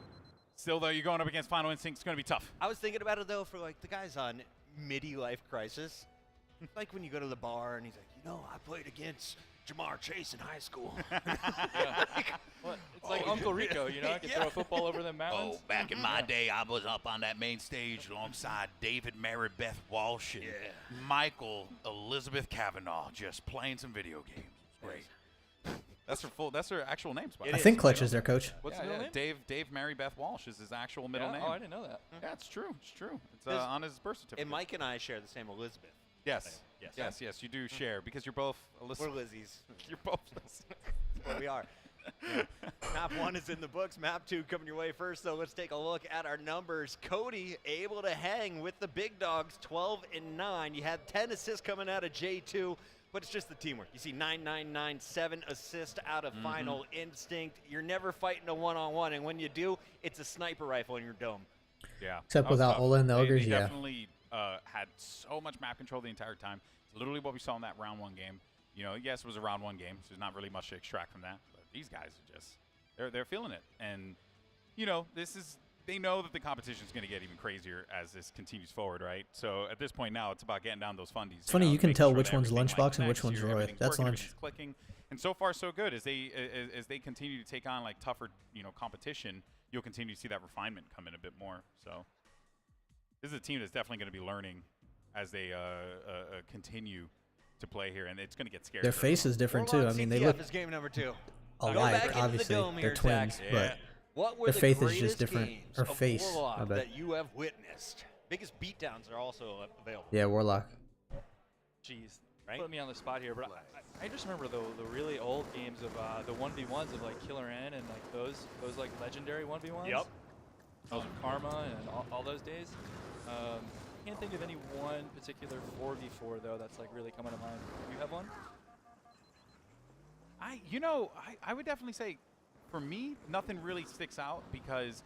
[SPEAKER 2] still, though, you're going up against Final Instinct. It's going to be tough.
[SPEAKER 1] I was thinking about it, though, for like the guys on midi-life crisis. Like when you go to the bar and he's like, I played against Jamar Chase in high school.
[SPEAKER 6] It's like Uncle Rico, can throw a football over the mountains.
[SPEAKER 7] Oh, back in my day, I was up on that main stage alongside David Maribeth Walsh and Michael Elizabeth Kavanaugh, just playing some video games. It was great.
[SPEAKER 2] That's their actual names.
[SPEAKER 16] I think Clutch is their coach.
[SPEAKER 2] What's his middle name? Dave Maribeth Walsh is his actual middle name.
[SPEAKER 6] Oh, I didn't know that.
[SPEAKER 2] Yeah, it's true. It's true. It's on his birth certificate.
[SPEAKER 1] And Mike and I share the same Elizabeth.
[SPEAKER 2] Yes, you do share because you're both
[SPEAKER 1] We're Lizzies.
[SPEAKER 2] You're both Lizzies.
[SPEAKER 1] That's what we are. Map 1 is in the books. Map 2 coming your way first, though. Let's take a look at our numbers. Cody able to hang with the big dogs, 12 and 9. You had 10 assists coming out of J2, but it's just the teamwork. You see 9, 7 assists out of Final Instinct. You're never fighting a one-on-one, and when you do, it's a sniper rifle in your dome.
[SPEAKER 2] Yeah.
[SPEAKER 16] Except without Ola and the Ogres,
[SPEAKER 2] they definitely had so much map control the entire time. It's literally what we saw in that round 1 game. Yes, it was a round 1 game, so there's not really much to extract from that. But these guys are just, they're feeling it. And, they know that the competition is going to get even crazier as this continues forward, right? So at this point now, it's about getting down those fundies.
[SPEAKER 16] It's funny, you can tell which one's Lunchbox and which one's Roy. That's Lunch.
[SPEAKER 2] Clicking. And so far, so good. As they continue to take on like tougher, competition, you'll continue to see that refinement come in a bit more. So this is a team that's definitely going to be learning as they continue to play here, and it's going to get scary.
[SPEAKER 16] Their face is different too. I mean, they look
[SPEAKER 1] is game number 2.
[SPEAKER 16] alike. Obviously, they're twins, but their faith is just different. Or face, I bet.
[SPEAKER 1] That you have witnessed. Biggest beatdowns are also available.
[SPEAKER 16] Yeah, Warlock.
[SPEAKER 6] Jeez, put me on the spot here, but I just remember the really old games of the 1v1s of like Killer N and like those like legendary 1v1s.
[SPEAKER 1] Yep.
[SPEAKER 6] Those of Karma and all those days. Can't think of any one particular 4v4 though that's like really coming to mind. You have one?
[SPEAKER 2] I would definitely say, for me, nothing really sticks out because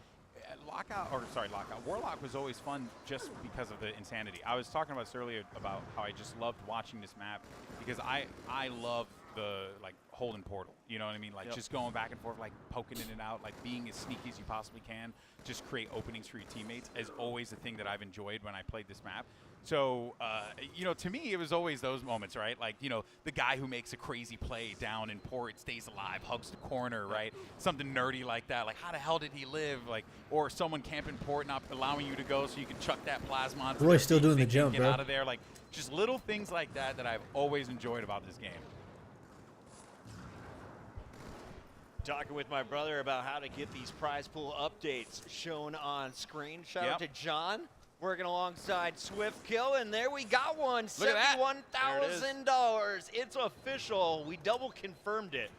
[SPEAKER 2] Warlock was always fun just because of the insanity. I was talking about this earlier about how I just loved watching this map because I love the holding portal. You know what I mean? Like just going back and forth, like poking in and out, like being as sneaky as you possibly can. Just create openings for your teammates is always the thing that I've enjoyed when I played this map. So, to me, it was always those moments, right? Like, the guy who makes a crazy play down in port, stays alive, hugs the corner, right? Something nerdy like that. Like, how the hell did he live? Like, or someone camping port not allowing you to go so you can chuck that plasma onto
[SPEAKER 16] Roy's
[SPEAKER 2] their
[SPEAKER 16] still
[SPEAKER 2] feet,
[SPEAKER 16] doing the
[SPEAKER 2] they can't
[SPEAKER 16] jump,
[SPEAKER 2] get
[SPEAKER 16] bro.
[SPEAKER 2] out of there. Like, just little things like that that I've always enjoyed about this game.
[SPEAKER 1] Talking with my brother about how to get these prize pool updates shown on screen. Shout out to John, working alongside Swift Kill, and there we got one.
[SPEAKER 2] Look at that.
[SPEAKER 1] $71,000. It's official. We double confirmed it.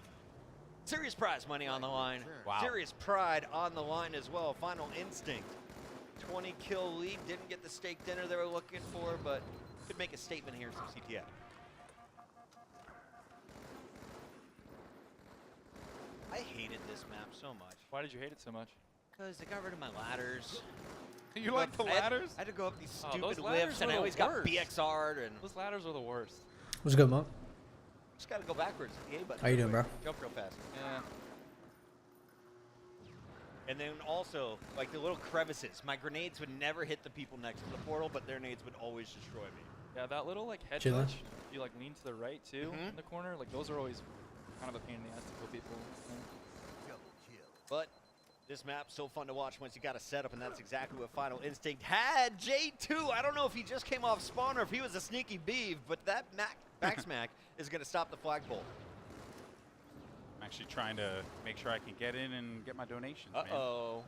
[SPEAKER 1] Serious prize money on the line.
[SPEAKER 2] Wow.
[SPEAKER 1] Serious pride on the line as well. Final Instinct. 20 kill lead. Didn't get the steak dinner they were looking for, but could make a statement here in some CTF. I hated this map so much.
[SPEAKER 6] Why did you hate it so much?
[SPEAKER 1] Because they got rid of my ladders.
[SPEAKER 2] You like the ladders?
[SPEAKER 1] I had to go up these
[SPEAKER 6] Oh,
[SPEAKER 1] stupid
[SPEAKER 6] those ladders
[SPEAKER 1] lifts, and
[SPEAKER 6] are
[SPEAKER 1] I
[SPEAKER 6] the
[SPEAKER 1] always got
[SPEAKER 6] worst.
[SPEAKER 1] BXR'd, and
[SPEAKER 6] Those ladders are the worst.
[SPEAKER 16] What's good, Monk?
[SPEAKER 1] just got to go backwards. The A button.
[SPEAKER 16] How you doing, bro?
[SPEAKER 1] Jump real fast.
[SPEAKER 6] Yeah.
[SPEAKER 1] And then also, like the little crevices. My grenades would never hit the people next to the portal, but their nades would always destroy me.
[SPEAKER 6] Yeah, that little like head
[SPEAKER 16] Chillin'.
[SPEAKER 6] touch, you like lean to the right too in the corner. Like those are always kind of a pain in the ass to kill people.
[SPEAKER 1] But this map's so fun to watch once you got a setup, and that's exactly what Final Instinct had. J2, I don't know if he just came off spawn or if he was a sneaky beeve, but that backsmack is going to stop the flagpole.
[SPEAKER 2] I'm actually trying to make sure I can get in and get my donations, man.
[SPEAKER 1] Uh-oh.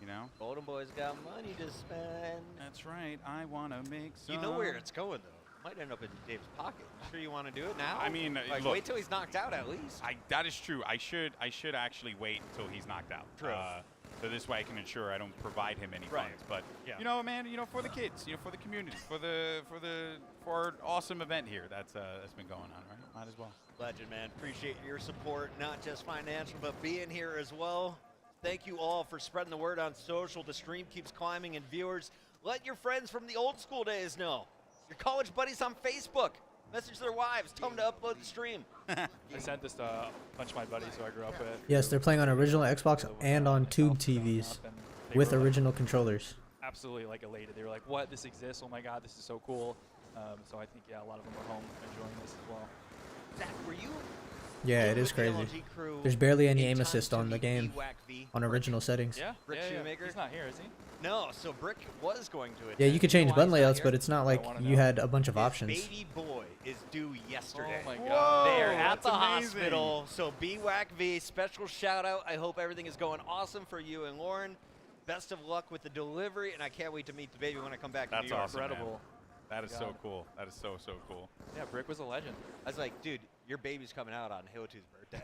[SPEAKER 2] You know?
[SPEAKER 1] Golden Boy's got money to spend.
[SPEAKER 2] That's right. I want to make some.
[SPEAKER 1] You know where it's going, though. Might end up in Dave's pocket. Sure you want to do it now?
[SPEAKER 2] I mean,
[SPEAKER 1] like,
[SPEAKER 2] look,
[SPEAKER 1] wait till he's knocked out at least.
[SPEAKER 2] that is true. I should actually wait until he's knocked out.
[SPEAKER 1] True.
[SPEAKER 2] So this way I can ensure I don't provide him any funds. But
[SPEAKER 1] Yeah.
[SPEAKER 2] you know, man, you know, for the kids, you know, for the community, for our awesome event here, that's been going on, right? Might as well.
[SPEAKER 1] Legend, man. Appreciate your support, not just financial, but being here as well. Thank you all for spreading the word on social. The stream keeps climbing, and viewers, let your friends from the old school days know. Your college buddies on Facebook. Message their wives. Tell them to upload the stream.
[SPEAKER 6] I sent this to a bunch of my buddies who I grew up with.
[SPEAKER 16] Yes, they're playing on original Xbox and on tube TVs with original controllers.
[SPEAKER 6] Absolutely like elated. They were like, "What? This exists? Oh my God, this is so cool!" So I think a lot of them are home enjoying this as well.
[SPEAKER 1] Zach, were you?
[SPEAKER 16] Yeah, it is crazy. There's barely any aim assist on the game on original settings.
[SPEAKER 6] Yeah,
[SPEAKER 1] Brick Shoemaker?
[SPEAKER 6] He's not here, is he?
[SPEAKER 1] No, so Brick was going to it.
[SPEAKER 16] Yeah, you could change button layouts, but it's not like you had a bunch of options.
[SPEAKER 1] Baby boy is due yesterday.
[SPEAKER 6] Oh my
[SPEAKER 1] Whoa,
[SPEAKER 6] God.
[SPEAKER 1] they are at
[SPEAKER 2] that's
[SPEAKER 1] the
[SPEAKER 2] amazing.
[SPEAKER 1] hospital. So BWAC V, special shout out. I hope everything is going awesome for you and Lauren. Best of luck with the delivery, and I can't wait to meet the baby when I come back to
[SPEAKER 2] That's
[SPEAKER 1] New York.
[SPEAKER 2] awesome, man.
[SPEAKER 6] Incredible.
[SPEAKER 2] That is
[SPEAKER 6] God.
[SPEAKER 2] so cool. That is so cool.
[SPEAKER 6] Yeah, Brick was a legend.
[SPEAKER 1] I was like, dude, your baby's coming out on Halo 2's birthday.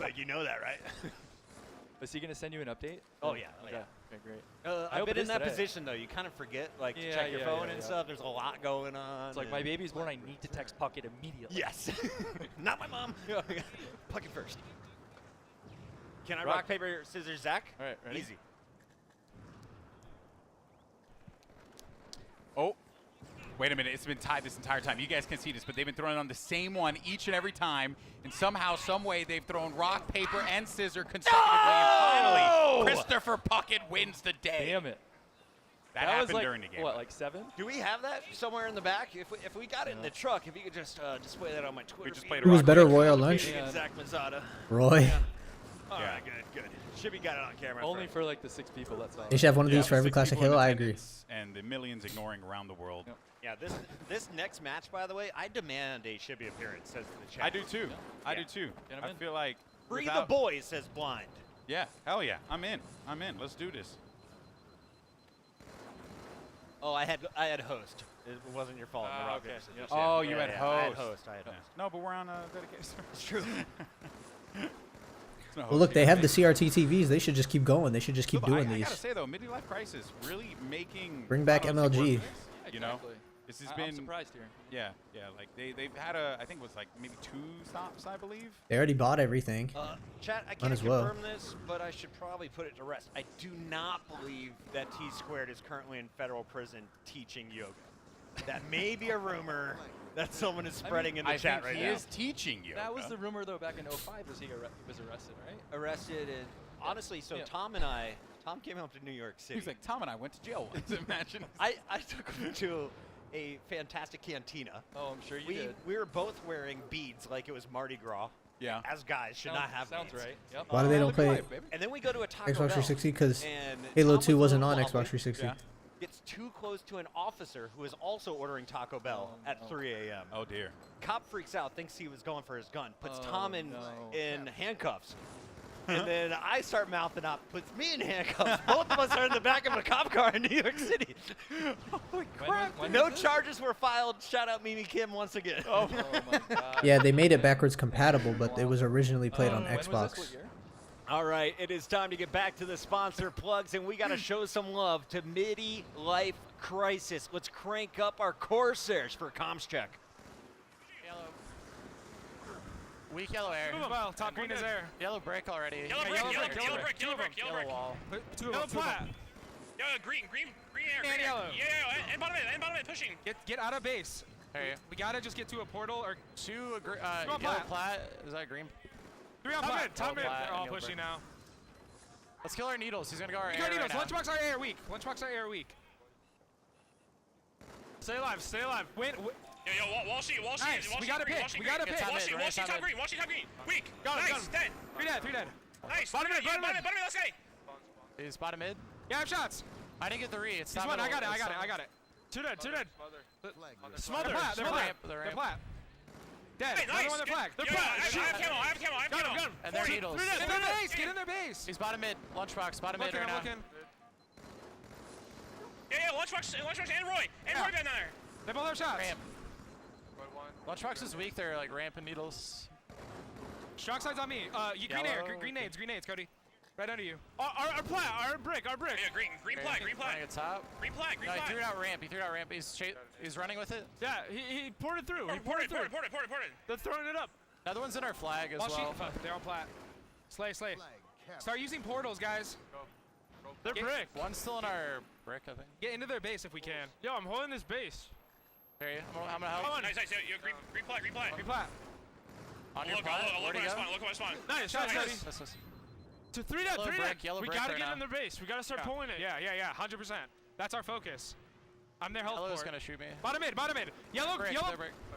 [SPEAKER 1] Like, you know that, right?
[SPEAKER 6] Is he gonna send you an update?
[SPEAKER 1] Oh, yeah.
[SPEAKER 6] Okay. Okay, great. I
[SPEAKER 1] I've
[SPEAKER 6] hope
[SPEAKER 1] been
[SPEAKER 6] it
[SPEAKER 1] in
[SPEAKER 6] is
[SPEAKER 1] that
[SPEAKER 6] today.
[SPEAKER 1] position, though. You kind of forget, like, to
[SPEAKER 6] Yeah,
[SPEAKER 1] check your
[SPEAKER 6] yeah,
[SPEAKER 1] phone
[SPEAKER 6] yeah,
[SPEAKER 1] and
[SPEAKER 6] yeah.
[SPEAKER 1] stuff. There's a lot going on.
[SPEAKER 6] It's like my baby's born. I need to text Puckett immediately.
[SPEAKER 1] Yes. Not my mom. Puckett first. Can I
[SPEAKER 6] Rock.
[SPEAKER 1] rock, paper, scissors, Zach?
[SPEAKER 6] All right, ready?
[SPEAKER 1] Easy.
[SPEAKER 2] Oh, wait a minute. It's been tied this entire time. You guys can see this, but they've been throwing on the same one each and every time. And somehow, some way, they've thrown rock, paper, and scissor consecutively. And finally, Christopher Puckett wins the day.
[SPEAKER 6] Damn it.
[SPEAKER 2] That
[SPEAKER 6] was
[SPEAKER 2] happened
[SPEAKER 6] like,
[SPEAKER 2] during the game.
[SPEAKER 6] What, like 7?
[SPEAKER 1] Do we have that somewhere in the back? If we got it in the truck, if you could just display that on my Twitter
[SPEAKER 2] just
[SPEAKER 1] feed.
[SPEAKER 2] played
[SPEAKER 16] Who was better, Roy or
[SPEAKER 1] Lunch?
[SPEAKER 16] Lunch?
[SPEAKER 1] Zach Mazzata.
[SPEAKER 16] Roy.
[SPEAKER 1] All right, good. Shibby got it on camera.
[SPEAKER 6] Only for like the 6 people. That's all.
[SPEAKER 16] They should have one of these for every
[SPEAKER 2] 6
[SPEAKER 16] classic
[SPEAKER 2] people in
[SPEAKER 16] Halo. I agree.
[SPEAKER 2] attendance And the millions ignoring around the world.
[SPEAKER 6] Yep.
[SPEAKER 1] Yeah, this next match, by the way, I demand a Shibby appearance, says the chat.
[SPEAKER 2] I do too. I do too.
[SPEAKER 6] Get 'em
[SPEAKER 2] I
[SPEAKER 6] in.
[SPEAKER 2] feel like
[SPEAKER 1] Free the
[SPEAKER 2] without-
[SPEAKER 1] boys, says Blind.
[SPEAKER 2] Yeah, hell yeah. I'm in. Let's do this.
[SPEAKER 1] Oh, I had host. It wasn't your fault.
[SPEAKER 6] Ah,
[SPEAKER 1] Rock,
[SPEAKER 6] okay.
[SPEAKER 1] paper, scissors.
[SPEAKER 6] Yep.
[SPEAKER 2] Oh, you had
[SPEAKER 1] I had
[SPEAKER 2] host.
[SPEAKER 1] host. I had host.
[SPEAKER 2] No, but we're on a dedicated server.
[SPEAKER 1] It's true.
[SPEAKER 2] No
[SPEAKER 16] Well, look, they
[SPEAKER 2] hosting
[SPEAKER 16] have the
[SPEAKER 2] thing.
[SPEAKER 16] CRT TVs. They should just keep going. They should just keep
[SPEAKER 2] No, but
[SPEAKER 16] doing
[SPEAKER 2] I
[SPEAKER 16] these.
[SPEAKER 2] gotta say though, Midlife Crisis really making
[SPEAKER 16] Bring back
[SPEAKER 2] Final Fantasy
[SPEAKER 16] MLG.
[SPEAKER 2] work for this, you know,
[SPEAKER 6] Exactly.
[SPEAKER 2] this has
[SPEAKER 6] I'm
[SPEAKER 2] been
[SPEAKER 6] surprised here.
[SPEAKER 2] Yeah, like they've had I think it was like maybe 2 stops, I believe.
[SPEAKER 16] They already bought everything.
[SPEAKER 1] Chat, I
[SPEAKER 16] Might
[SPEAKER 1] can't
[SPEAKER 16] as well.
[SPEAKER 1] confirm this, but I should probably put it to rest. I do not believe that T-Squared is currently in federal prison teaching yoga. That may be a rumor that someone is spreading in the chat right
[SPEAKER 2] he
[SPEAKER 1] now.
[SPEAKER 2] is teaching yoga.
[SPEAKER 6] That was the rumor though back in 05. He was arrested, right?
[SPEAKER 1] Arrested and honestly, so
[SPEAKER 6] Yeah.
[SPEAKER 1] Tom came up to New York City.
[SPEAKER 2] He's like, Tom and I went to jail once. Imagine.
[SPEAKER 1] I took him to a fantastic cantina.
[SPEAKER 6] Oh, I'm sure you did.
[SPEAKER 1] We were both wearing beads like it was Mardi Gras.
[SPEAKER 2] Yeah.
[SPEAKER 1] as guys should not have
[SPEAKER 6] Sounds
[SPEAKER 1] nades.
[SPEAKER 6] right. Yep.
[SPEAKER 16] Why do they don't play
[SPEAKER 1] And then we go to a Taco
[SPEAKER 16] Xbox
[SPEAKER 1] Bell,
[SPEAKER 16] 360? Because
[SPEAKER 1] and
[SPEAKER 16] Halo
[SPEAKER 1] Tom
[SPEAKER 16] 2
[SPEAKER 1] was a
[SPEAKER 16] wasn't on
[SPEAKER 1] little
[SPEAKER 16] Xbox
[SPEAKER 1] wobbly,
[SPEAKER 16] 360.
[SPEAKER 1] Gets too close to an officer who is also ordering Taco Bell at 3 a.m.
[SPEAKER 2] Oh dear.
[SPEAKER 1] Cop freaks out, thinks he was going for his gun, puts
[SPEAKER 6] Oh,
[SPEAKER 1] Tom in
[SPEAKER 6] no.
[SPEAKER 1] handcuffs. And then I start mouthing up, puts me in handcuffs. Both of us are in the back of a cop car in New York City. Holy crap. No charges were filed. Shout out Mimi Kim once again.
[SPEAKER 6] Oh my God.
[SPEAKER 16] Yeah, they made it backwards compatible, but it was originally played on
[SPEAKER 6] When was this?
[SPEAKER 16] Xbox.
[SPEAKER 6] What year?
[SPEAKER 1] All right, it is time to get back to the sponsor plugs, and we got to show some love to Midi Life Crisis. Let's crank up our Corsairs for comms check.
[SPEAKER 9] Weak yellow air.
[SPEAKER 8] Well, top green is air.
[SPEAKER 9] Yellow brick already.
[SPEAKER 23] Yellow brick, yellow brick.
[SPEAKER 9] Yellow wall.
[SPEAKER 8] Yellow plat.
[SPEAKER 23] Green air.
[SPEAKER 8] And yellow.
[SPEAKER 23] Yeah, and bottom mid, pushing.
[SPEAKER 8] Get out of base.
[SPEAKER 9] Hey.
[SPEAKER 8] We gotta just get to a portal or
[SPEAKER 9] Two
[SPEAKER 8] on
[SPEAKER 9] yellow
[SPEAKER 8] plat.
[SPEAKER 9] plat. Is that green?
[SPEAKER 8] three on plat. Top mid.
[SPEAKER 9] plat
[SPEAKER 8] They're all
[SPEAKER 9] and yellow
[SPEAKER 8] pushing
[SPEAKER 9] brick.
[SPEAKER 8] now.
[SPEAKER 9] Let's kill our needles. He's gonna go our
[SPEAKER 8] We
[SPEAKER 9] air
[SPEAKER 8] got needles.
[SPEAKER 9] right now.
[SPEAKER 8] Lunchbox our air weak. Lunchbox our air weak. Stay alive. Stay alive. Win.
[SPEAKER 23] Yo, wall sheet.
[SPEAKER 8] Nice. We got a pick. We got a pick.
[SPEAKER 23] Wall sheet top green. Weak.
[SPEAKER 8] Got him.
[SPEAKER 23] Nice. Dead.
[SPEAKER 8] Three dead.
[SPEAKER 23] Nice.
[SPEAKER 8] Bottom mid.
[SPEAKER 23] Let's go.
[SPEAKER 9] He's bottom mid.
[SPEAKER 8] Yeah, I have shots.
[SPEAKER 9] I didn't get the re. It's
[SPEAKER 8] He's
[SPEAKER 9] top
[SPEAKER 8] one.
[SPEAKER 9] middle.
[SPEAKER 8] I got it. Two dead.
[SPEAKER 9] Smother.
[SPEAKER 8] They're flat. Dead.
[SPEAKER 23] Hey, nice.
[SPEAKER 8] Another one, they're flat. They're
[SPEAKER 23] Yo,
[SPEAKER 8] flat.
[SPEAKER 23] I have camo.
[SPEAKER 9] And they're needles.
[SPEAKER 8] Get in their base. Get in their base.
[SPEAKER 9] He's bottom mid. Lunchbox. Bottom mid right now.
[SPEAKER 8] Looking.
[SPEAKER 23] Yeah, Lunchbox and Roy. And Roy down there.
[SPEAKER 8] They both have shots.
[SPEAKER 9] Ramp. Lunchbox is weak. They're like ramping needles.
[SPEAKER 8] Shock side's on me. Green air. Green nades, Cody. Right under you. Our plat. Our brick.
[SPEAKER 23] Yeah, green plat.
[SPEAKER 9] Running at top.
[SPEAKER 23] Green plat.
[SPEAKER 9] No, he threw it out ramp. He's running with it.
[SPEAKER 8] Yeah, he poured it through.
[SPEAKER 23] Poured it.
[SPEAKER 8] They're throwing it up.
[SPEAKER 9] Another one's in our flag as well.
[SPEAKER 8] They're on plat. Slay. Start using portals, guys. They're brick.
[SPEAKER 9] One's still in our brick, I think.
[SPEAKER 8] Get into their base if we can. Yo, I'm holding this base.
[SPEAKER 9] Here, I'm gonna help.
[SPEAKER 23] Nice. Yo, green plat.
[SPEAKER 9] On your plat. Where'd he go?
[SPEAKER 23] Look at my spawn.
[SPEAKER 8] Nice. Shots, Cody.
[SPEAKER 9] Yellow
[SPEAKER 8] Three dead.
[SPEAKER 9] Yellow
[SPEAKER 8] We
[SPEAKER 9] brick
[SPEAKER 8] gotta
[SPEAKER 9] right
[SPEAKER 8] get
[SPEAKER 9] now.
[SPEAKER 8] in their base. We gotta start pulling it. Yeah. 100%. That's our focus. I'm their health
[SPEAKER 9] Yellow's
[SPEAKER 8] court.
[SPEAKER 9] gonna shoot me.
[SPEAKER 8] Bottom mid. Yellow.
[SPEAKER 9] Brick.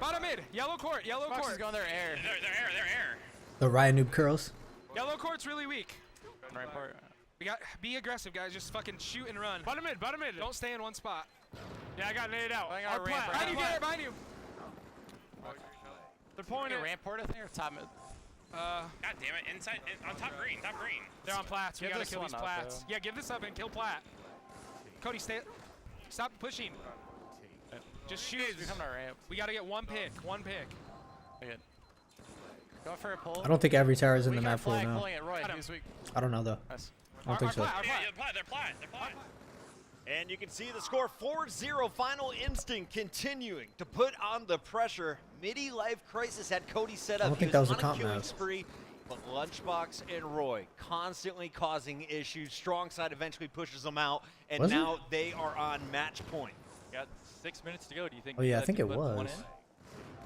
[SPEAKER 8] Bottom mid. Yellow court.
[SPEAKER 9] Fox is going their air.
[SPEAKER 23] They're air.
[SPEAKER 16] The Ryan Noob curls.
[SPEAKER 8] Yellow court's really weak.
[SPEAKER 9] Right part.
[SPEAKER 8] We got be aggressive, guys. Just fucking shoot and run. Bottom mid. Don't stay in one spot. Yeah, I got naded out.
[SPEAKER 9] Our ramp right now.
[SPEAKER 8] Behind you. They're pulling it.
[SPEAKER 9] Ramp port, I think, or top mid.
[SPEAKER 23] God damn it! Inside, on top green.
[SPEAKER 8] They're on plats. We
[SPEAKER 9] Give
[SPEAKER 8] gotta
[SPEAKER 9] this
[SPEAKER 8] kill
[SPEAKER 9] one
[SPEAKER 8] these
[SPEAKER 9] up,
[SPEAKER 8] plats.
[SPEAKER 9] though.
[SPEAKER 8] Yeah, give this up and kill plat. Cody, stop pushing. Just shoot.
[SPEAKER 9] He's coming to our ramp.
[SPEAKER 8] We gotta get one pick.
[SPEAKER 9] Okay. Go for a pull.
[SPEAKER 16] I don't think every tower is in the
[SPEAKER 9] Weak on
[SPEAKER 16] map pool
[SPEAKER 9] flag,
[SPEAKER 16] now.
[SPEAKER 9] pulling it. Roy, he's weak.
[SPEAKER 16] I don't know though.
[SPEAKER 9] Nice.
[SPEAKER 16] I don't think so.
[SPEAKER 23] They're plat.
[SPEAKER 1] And you can see the score 4-0. Final Instinct continuing to put on the pressure. Midi Life Crisis had Cody set up.
[SPEAKER 16] I don't think
[SPEAKER 1] He
[SPEAKER 16] that was a
[SPEAKER 1] on
[SPEAKER 16] comp
[SPEAKER 1] killing
[SPEAKER 16] map.
[SPEAKER 1] spree, but Lunchbox and Roy constantly causing issues. Strong side eventually pushes them out, and
[SPEAKER 16] Was it?
[SPEAKER 1] now they are on match point.
[SPEAKER 6] Got 6 minutes to go. Do you think?
[SPEAKER 16] Oh yeah, I
[SPEAKER 6] that
[SPEAKER 16] think
[SPEAKER 6] can
[SPEAKER 16] it
[SPEAKER 6] put one
[SPEAKER 16] was.
[SPEAKER 6] in?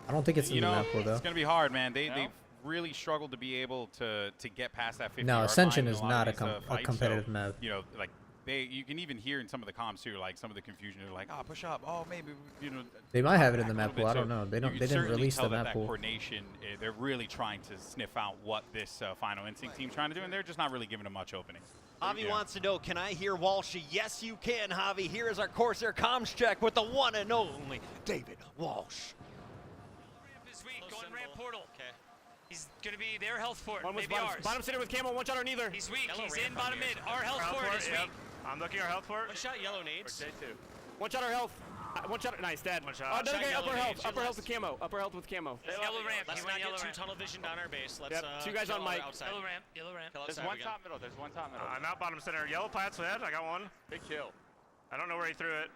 [SPEAKER 16] I don't think it's in
[SPEAKER 2] You
[SPEAKER 16] the
[SPEAKER 2] know,
[SPEAKER 16] map pool though.
[SPEAKER 2] it's going to be hard, man. They've
[SPEAKER 6] No?
[SPEAKER 2] really struggled to be able to get past that 50.
[SPEAKER 16] No,
[SPEAKER 2] yard
[SPEAKER 16] Ascension
[SPEAKER 2] line in
[SPEAKER 16] is
[SPEAKER 2] lot
[SPEAKER 16] not
[SPEAKER 2] of
[SPEAKER 16] a
[SPEAKER 2] these, fights.
[SPEAKER 16] competitive
[SPEAKER 2] So,
[SPEAKER 16] map.
[SPEAKER 2] You know, like you can even hear in some of the comms too, like some of the confusion. They're like, "Oh, push up. Oh, maybe you know."
[SPEAKER 16] They might have it in the
[SPEAKER 2] back a
[SPEAKER 16] map
[SPEAKER 2] little
[SPEAKER 16] pool. I
[SPEAKER 2] bit."
[SPEAKER 16] don't know. They
[SPEAKER 2] you
[SPEAKER 16] don't.
[SPEAKER 2] can
[SPEAKER 16] They didn't
[SPEAKER 2] certainly
[SPEAKER 16] release
[SPEAKER 2] tell
[SPEAKER 16] the
[SPEAKER 2] that
[SPEAKER 16] map pool.
[SPEAKER 2] coordination. They're really trying to sniff out what this Final Instinct team's trying to do, and they're just not really giving them much opening.
[SPEAKER 1] Javi wants to know, can I hear Walshy? Yes, you can, Javi. Here is our Corsair comms check with the one and only David Walsh.
[SPEAKER 23] This week, going ramp portal. Okay. He's gonna be their health port.
[SPEAKER 19] One was
[SPEAKER 23] Maybe ours.
[SPEAKER 19] bottom center with camo, one shot on neither.
[SPEAKER 23] He's weak. He's in bottom mid. Our health port is weak.
[SPEAKER 20] I'm looking our health port.
[SPEAKER 23] One shot yellow nades.
[SPEAKER 19] One shot our health. One shot, nice, dead.
[SPEAKER 20] One shot.
[SPEAKER 19] Another guy, upper
[SPEAKER 23] Yellow
[SPEAKER 19] health.
[SPEAKER 23] nades,
[SPEAKER 19] Upper health
[SPEAKER 23] left.
[SPEAKER 19] with camo. Upper health with camo.
[SPEAKER 23] Yellow ramp.
[SPEAKER 10] Let's
[SPEAKER 23] He
[SPEAKER 10] not
[SPEAKER 23] went
[SPEAKER 10] get
[SPEAKER 23] yellow
[SPEAKER 10] too
[SPEAKER 23] ramp.
[SPEAKER 10] tunnel vision down our base. Let's
[SPEAKER 19] Yep, two guys on mic.
[SPEAKER 10] outside.
[SPEAKER 23] Yellow ramp. Yellow ramp.
[SPEAKER 10] There's
[SPEAKER 23] Outside
[SPEAKER 10] one
[SPEAKER 23] we
[SPEAKER 10] top middle. There's one top middle.
[SPEAKER 20] I'm out bottom center. Yellow plat's dead. I got one.
[SPEAKER 10] Big kill.
[SPEAKER 20] I don't know where he threw it.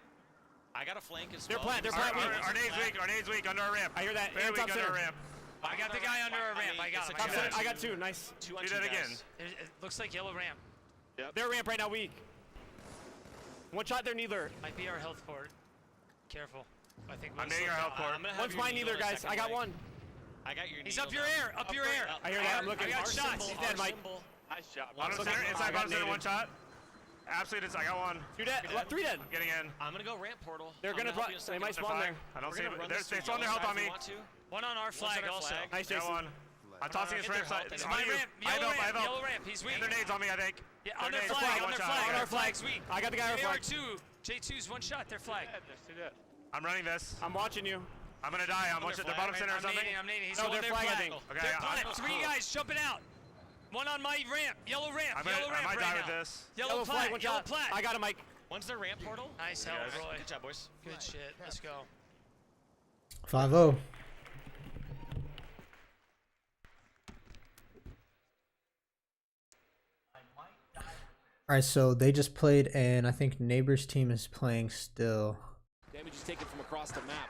[SPEAKER 10] I got a flank as
[SPEAKER 19] They're
[SPEAKER 10] well.
[SPEAKER 19] plat. They're plat.
[SPEAKER 20] Our nade's weak. Our nade's weak. Under our ramp.
[SPEAKER 19] I hear that.
[SPEAKER 20] Very
[SPEAKER 19] And
[SPEAKER 20] weak
[SPEAKER 19] top
[SPEAKER 20] under our
[SPEAKER 19] center.
[SPEAKER 20] ramp.
[SPEAKER 23] I got the guy under a ramp. I got him.
[SPEAKER 19] Top center. I got two. Nice.
[SPEAKER 10] Two on
[SPEAKER 20] Do
[SPEAKER 10] two
[SPEAKER 20] that
[SPEAKER 10] guys.
[SPEAKER 20] again.
[SPEAKER 23] It looks like yellow ramp.
[SPEAKER 19] Their ramp right now weak. One shot, they're neither.
[SPEAKER 23] Might be our health port. Careful. I think
[SPEAKER 20] I'm near our health port.
[SPEAKER 10] I'm gonna have
[SPEAKER 19] One's
[SPEAKER 10] your
[SPEAKER 19] mine
[SPEAKER 10] needle
[SPEAKER 19] neither,
[SPEAKER 10] in a
[SPEAKER 19] guys.
[SPEAKER 10] second
[SPEAKER 19] I got
[SPEAKER 10] leg.
[SPEAKER 19] one.
[SPEAKER 10] I got your
[SPEAKER 23] He's
[SPEAKER 10] needle
[SPEAKER 23] up your
[SPEAKER 10] now.
[SPEAKER 23] air. Up your air.
[SPEAKER 19] I hear that. I'm looking.
[SPEAKER 23] I got
[SPEAKER 19] Our
[SPEAKER 23] shots.
[SPEAKER 19] He's dead, Mike.
[SPEAKER 10] Nice shot.
[SPEAKER 20] Bottom
[SPEAKER 19] Okay.
[SPEAKER 20] center.
[SPEAKER 19] I
[SPEAKER 20] Inside
[SPEAKER 19] got
[SPEAKER 20] bottom center.
[SPEAKER 19] naded.
[SPEAKER 20] One shot. Absolutely. I got one.
[SPEAKER 19] Two dead. Three dead.
[SPEAKER 20] Getting in.
[SPEAKER 10] I'm gonna go ramp portal.
[SPEAKER 19] They're
[SPEAKER 10] I'm
[SPEAKER 19] gonna
[SPEAKER 10] help
[SPEAKER 19] pro-
[SPEAKER 10] you in a
[SPEAKER 19] they
[SPEAKER 10] second.
[SPEAKER 19] might spawn there.
[SPEAKER 20] I don't
[SPEAKER 10] We're
[SPEAKER 20] see
[SPEAKER 10] gonna
[SPEAKER 20] it.
[SPEAKER 10] run
[SPEAKER 20] They
[SPEAKER 10] this through
[SPEAKER 20] spawned their
[SPEAKER 10] yellow
[SPEAKER 20] health on
[SPEAKER 10] if you
[SPEAKER 20] me.
[SPEAKER 10] want to.
[SPEAKER 23] One on our flag
[SPEAKER 10] on our
[SPEAKER 23] also.
[SPEAKER 10] flag.
[SPEAKER 19] Nice,
[SPEAKER 20] Got
[SPEAKER 19] Jason.
[SPEAKER 20] one.
[SPEAKER 8] I'm tossing his ramp side.
[SPEAKER 10] It's
[SPEAKER 8] On
[SPEAKER 10] my
[SPEAKER 8] you.
[SPEAKER 10] ramp.
[SPEAKER 8] I have
[SPEAKER 10] Yellow
[SPEAKER 8] help, I have
[SPEAKER 10] ramp.
[SPEAKER 8] help.
[SPEAKER 10] Yellow ramp. He's weak.
[SPEAKER 8] And their nades on me, I think.
[SPEAKER 10] Yeah,
[SPEAKER 8] Their
[SPEAKER 10] on their
[SPEAKER 8] nades.
[SPEAKER 10] flag. On
[SPEAKER 8] Watch
[SPEAKER 10] their
[SPEAKER 8] out,
[SPEAKER 10] flag.
[SPEAKER 8] okay.
[SPEAKER 10] On our flag's weak.
[SPEAKER 11] I got the guy on flag.
[SPEAKER 10] AR2. J2's one shot. They're flag.
[SPEAKER 8] I'm running this.
[SPEAKER 11] I'm watching you.
[SPEAKER 8] I'm gonna die. I'm watching the bottom center or something.
[SPEAKER 10] I'm nading. He's
[SPEAKER 11] No,
[SPEAKER 10] holding
[SPEAKER 11] they're
[SPEAKER 10] their
[SPEAKER 11] flag, I
[SPEAKER 10] flag.
[SPEAKER 11] think.
[SPEAKER 8] Okay,
[SPEAKER 10] They're
[SPEAKER 8] I'm-
[SPEAKER 10] flag. Three guys jumping out. One on my ramp. Yellow ramp.
[SPEAKER 8] I
[SPEAKER 10] Yellow ramp
[SPEAKER 8] might
[SPEAKER 10] right
[SPEAKER 8] die
[SPEAKER 10] now.
[SPEAKER 8] with this.
[SPEAKER 10] Yellow
[SPEAKER 11] flag,
[SPEAKER 10] plat.
[SPEAKER 11] one
[SPEAKER 10] Yellow
[SPEAKER 11] shot.
[SPEAKER 10] plat.
[SPEAKER 11] I got a mic.
[SPEAKER 10] One's their ramp portal. Nice help,
[SPEAKER 8] guys.
[SPEAKER 10] Roy.
[SPEAKER 1] Good job, boys.
[SPEAKER 10] Good shit. Let's go.
[SPEAKER 16] 5-0. All right, so they just played, and I think Neighbors team is playing still.
[SPEAKER 4] Damage is taken from across the map.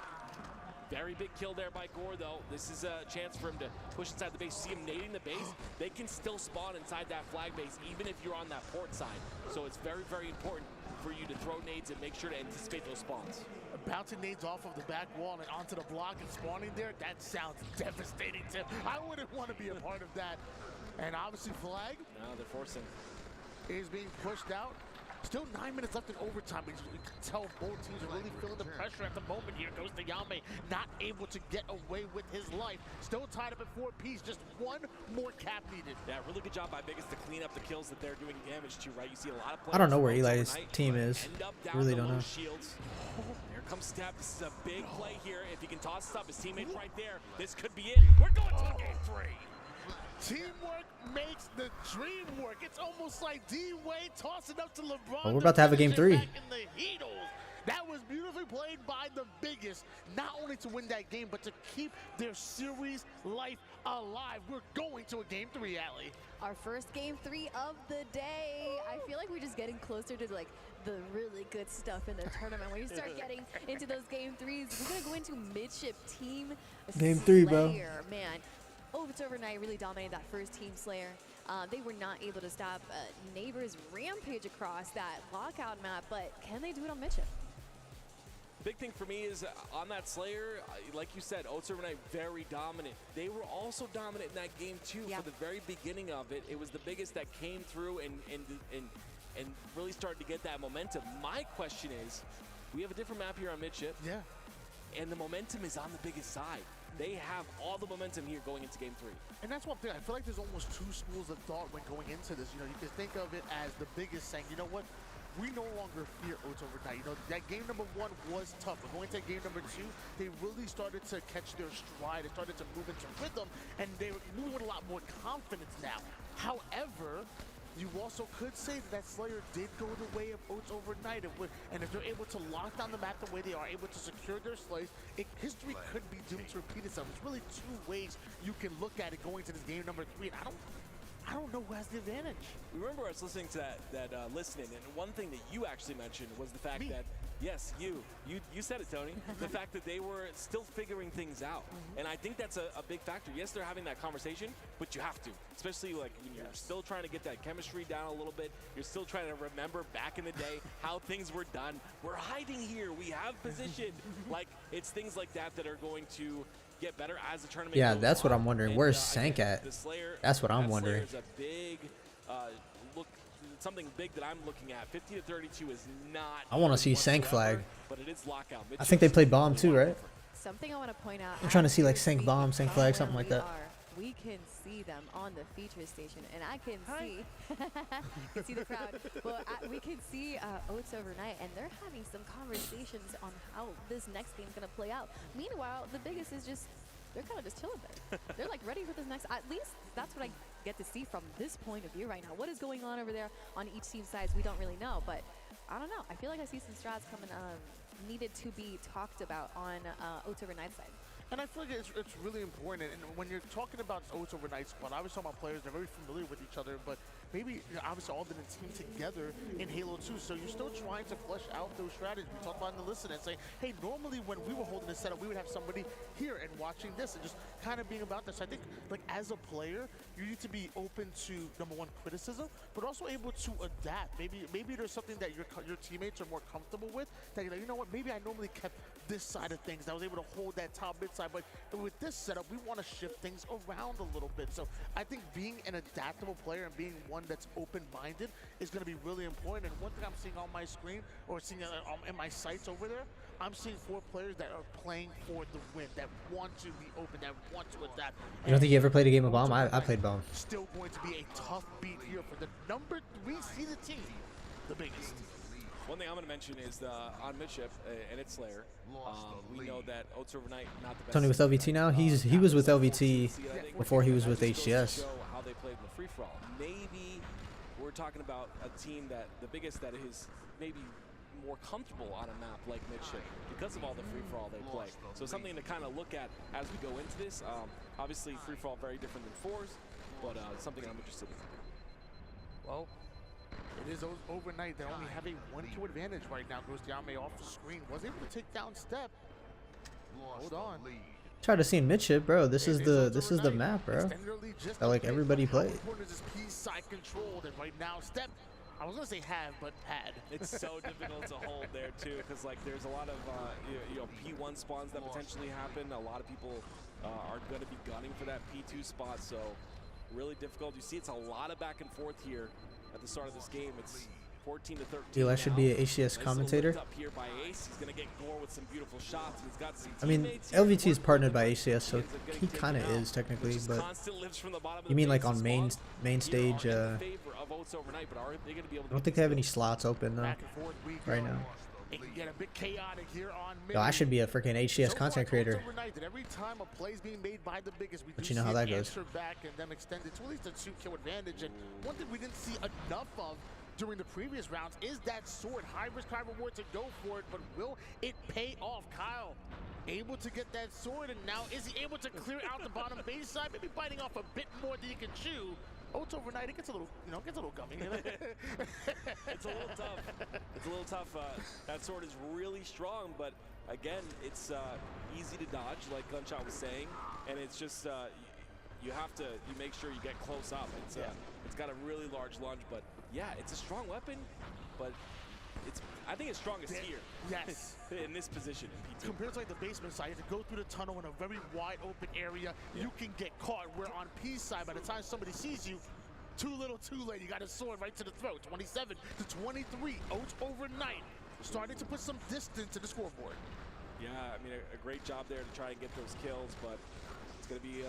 [SPEAKER 4] Very big kill there by Gore, though. This is a chance for him to push inside the base. See him nading the base. They can still spawn inside that flag base, even if you're on that port side. So it's very, very important for you to throw nades and make sure to anticipate those spawns.
[SPEAKER 11] Bouncing nades off of the back wall and onto the block and spawning there, that sounds devastating, Tim. I wouldn't want to be a part of that. And obviously flag.
[SPEAKER 4] No, they're forcing.
[SPEAKER 11] Is being pushed out. Still 9 minutes left in overtime. You can tell both teams are really feeling the pressure at the moment. Here goes the Yame, not able to get away with his life. Still tied up at 4 apiece. Just one more cap needed.
[SPEAKER 4] Yeah, really good job by Biggest to clean up the kills that they're doing damage to, right? You see a lot of players.
[SPEAKER 16] I don't know where
[SPEAKER 4] from
[SPEAKER 16] Eli's
[SPEAKER 4] overnight
[SPEAKER 16] team is.
[SPEAKER 4] end up down
[SPEAKER 16] Really
[SPEAKER 4] the
[SPEAKER 16] don't
[SPEAKER 4] low
[SPEAKER 16] know.
[SPEAKER 4] Shields. Here comes Step. This is a big play here. If he can toss this up, his teammate's right there. This could be it. We're going to game 3.
[SPEAKER 11] Teamwork makes the dream work. It's almost like D-Wade tossing up to LeBron.
[SPEAKER 16] Well, we're about to have a game 3.
[SPEAKER 11] Back in the Heatles. That was beautifully played by the Biggest, not only to win that game, but to keep their series life alive. We're going to a game 3, Allie.
[SPEAKER 5] Our first game 3 of the day. I feel like we're just getting closer to like the really good stuff in the tournament. When you start getting into those game 3s, we're gonna go into midship team
[SPEAKER 16] Game 3, bro.
[SPEAKER 5] Slayer. Man, Oats overnight really dominated that first team Slayer. They were not able to stop Neighbors' rampage across that lockout map, but can they do it on midship?
[SPEAKER 4] Big thing for me is on that Slayer, like you said, Oats overnight very dominant. They were also dominant in that game too. For the very beginning of it, it was the Biggest that came through and really started to get that momentum. My question is, we have a different map here on midship.
[SPEAKER 11] Yeah.
[SPEAKER 4] And the momentum is on the Biggest side. They have all the momentum here going into game 3.
[SPEAKER 11] And that's one thing. I feel like there's almost 2 schools of thought when going into this. You know, you can think of it as the Biggest saying, you know what? We no longer fear Oats overnight. You know, that game number 1 was tough. But going to game number 2, they really started to catch their stride. They started to move into rhythm, and they were moving with a lot more confidence now. However, you also could say that Slayer did go the way of Oats overnight. And if they're able to lock down the map the way they are able to secure their slaves, history could be doomed to repeat itself. There's really 2 ways you can look at it going to this game number 3. And I don't know who has the advantage.
[SPEAKER 4] Remember, I was listening to that listening, and one thing that you actually mentioned was the fact that, yes, you said it, Tony, the fact that they were still figuring things out. And I think that's a big factor. Yes, they're having that conversation, but you have to, especially like when you're still trying to get that chemistry down a little bit. You're still trying to remember back in the day how things were done. We're hiding here. We have position. Like, it's things like that that are going to get better as the tournament
[SPEAKER 16] Yeah,
[SPEAKER 4] goes
[SPEAKER 16] that's what
[SPEAKER 4] on.
[SPEAKER 16] I'm wondering.
[SPEAKER 4] And,
[SPEAKER 16] Where's Sank at?
[SPEAKER 4] the Slayer,
[SPEAKER 16] That's what I'm
[SPEAKER 4] that
[SPEAKER 16] wondering.
[SPEAKER 4] Slayer's a big look, something big that I'm looking at. 50 to 32 is not.
[SPEAKER 16] I want to see Sank
[SPEAKER 4] whatsoever,
[SPEAKER 16] flag.
[SPEAKER 4] But it is lockout.
[SPEAKER 16] I think they played bomb too, right?
[SPEAKER 5] Something I want to point out.
[SPEAKER 16] I'm trying to see like
[SPEAKER 5] as
[SPEAKER 16] Sank
[SPEAKER 5] we
[SPEAKER 16] bomb, Sank flag, something like that.
[SPEAKER 5] We can see them on the feature station, and I can see, you can see the crowd. Well, we can see Oats overnight, and they're having some conversations on how this next game's gonna play out. Meanwhile, the Biggest is just, they're kind of just chilling there. They're like ready for this next. At least that's what I get to see from this point of view right now. What is going on over there on each team's sides? We don't really know, but I don't know. I feel like I see some strats coming needed to be talked about on Oats overnight side.
[SPEAKER 11] And I feel like it's really important. And when you're talking about Oats overnight squad, I was talking about players, they're very familiar with each other, but maybe obviously all been in team together in Halo 2. So you're still trying to flesh out those strategies. We talked about in the listen and saying, hey, normally when we were holding this setup, we would have somebody here and watching this and just kind of being about this. I think like as a player, you need to be open to number 1 criticism, but also able to adapt. Maybe there's something that your teammates are more comfortable with that you're like, you know what, maybe I normally kept this side of things. I was able to hold that top mid side, but with this setup, we want to shift things around a little bit. So I think being an adaptable player and being one that's open-minded is going to be really important. And one thing I'm seeing on my screen, or seeing in my sights over there, I'm seeing 4 players that are playing for the win, that want to be open, that want to adapt.
[SPEAKER 16] You don't think you ever played a game of Bomb? I played Bomb.
[SPEAKER 11] Still going to be a tough beat here for the number 3 seeded team, the biggest.
[SPEAKER 4] One thing I'm going to mention is on midship, and it's Slayer. We know that Oats Overnight not the best.
[SPEAKER 16] Tony with LVT now. He was with LVT before he was with HCS.
[SPEAKER 4] How they played in the free for all. Maybe we're talking about a team that the biggest that is maybe more comfortable on a map like midship because of all the free for all they play. So something to kind of look at as we go into this. Obviously, free for all very different than fours, but something I'm interested in.
[SPEAKER 11] Well, it is Overnight that only have a 1-2 advantage right now. Goes Yame off the screen. Was able to take down Step. Hold on.
[SPEAKER 16] Try to see in midship, bro. This is the map, bro. That like everybody plays.
[SPEAKER 11] Side controlled, and right now Step. I was gonna say have, but had.
[SPEAKER 4] It's so difficult to hold there too, because like there's a lot of P1 spawns that potentially happen. A lot of people are gonna be gunning for that P2 spot, so really difficult. You see, it's a lot of back and forth here at the start of this game. It's 14 to 13.
[SPEAKER 16] Eli should be an HCS commentator.
[SPEAKER 4] Up here by Ace. He's gonna get Gore with some beautiful shots. He's got some
[SPEAKER 16] I mean, LVT is partnered by HCS, so he kind of is technically, but you mean like on main stage? I don't think they have any slots open though right now.
[SPEAKER 11] It can get a bit chaotic here on
[SPEAKER 16] Yo, I should be a freaking HCS content creator.
[SPEAKER 11] Every time a play is being made by the biggest, we
[SPEAKER 16] but
[SPEAKER 11] do
[SPEAKER 16] you know how
[SPEAKER 11] see
[SPEAKER 16] that
[SPEAKER 11] an
[SPEAKER 16] goes.
[SPEAKER 11] answer back and them extended to at least a 2-kill advantage. And one thing we didn't see enough of during the previous rounds is that sword. High risk, high reward to go for it, but will it pay off? Kyle able to get that sword, and now is he able to clear out the bottom base side? Maybe biting off a bit more than he can chew. Oats Overnight, it gets a little, gets a little gummy.
[SPEAKER 4] It's a little tough. It's a little tough. That sword is really strong, but again, it's easy to dodge, like Gunshot was saying, and it's just you make sure you get close up. It's got a really large lunge, but yeah, it's a strong weapon, but I think it's strongest here.
[SPEAKER 11] Yes.
[SPEAKER 4] In this position in P2.
[SPEAKER 11] Compared to like the basement side, you have to go through the tunnel in a very wide open area. You can get caught. Where on P side, by the time somebody sees you, too little, too late. You got a sword right to the throat. 27 to 23. Oats Overnight starting to put some distance to the scoreboard.
[SPEAKER 4] Yeah, I mean, a great job there to try and get those kills, but it's going to be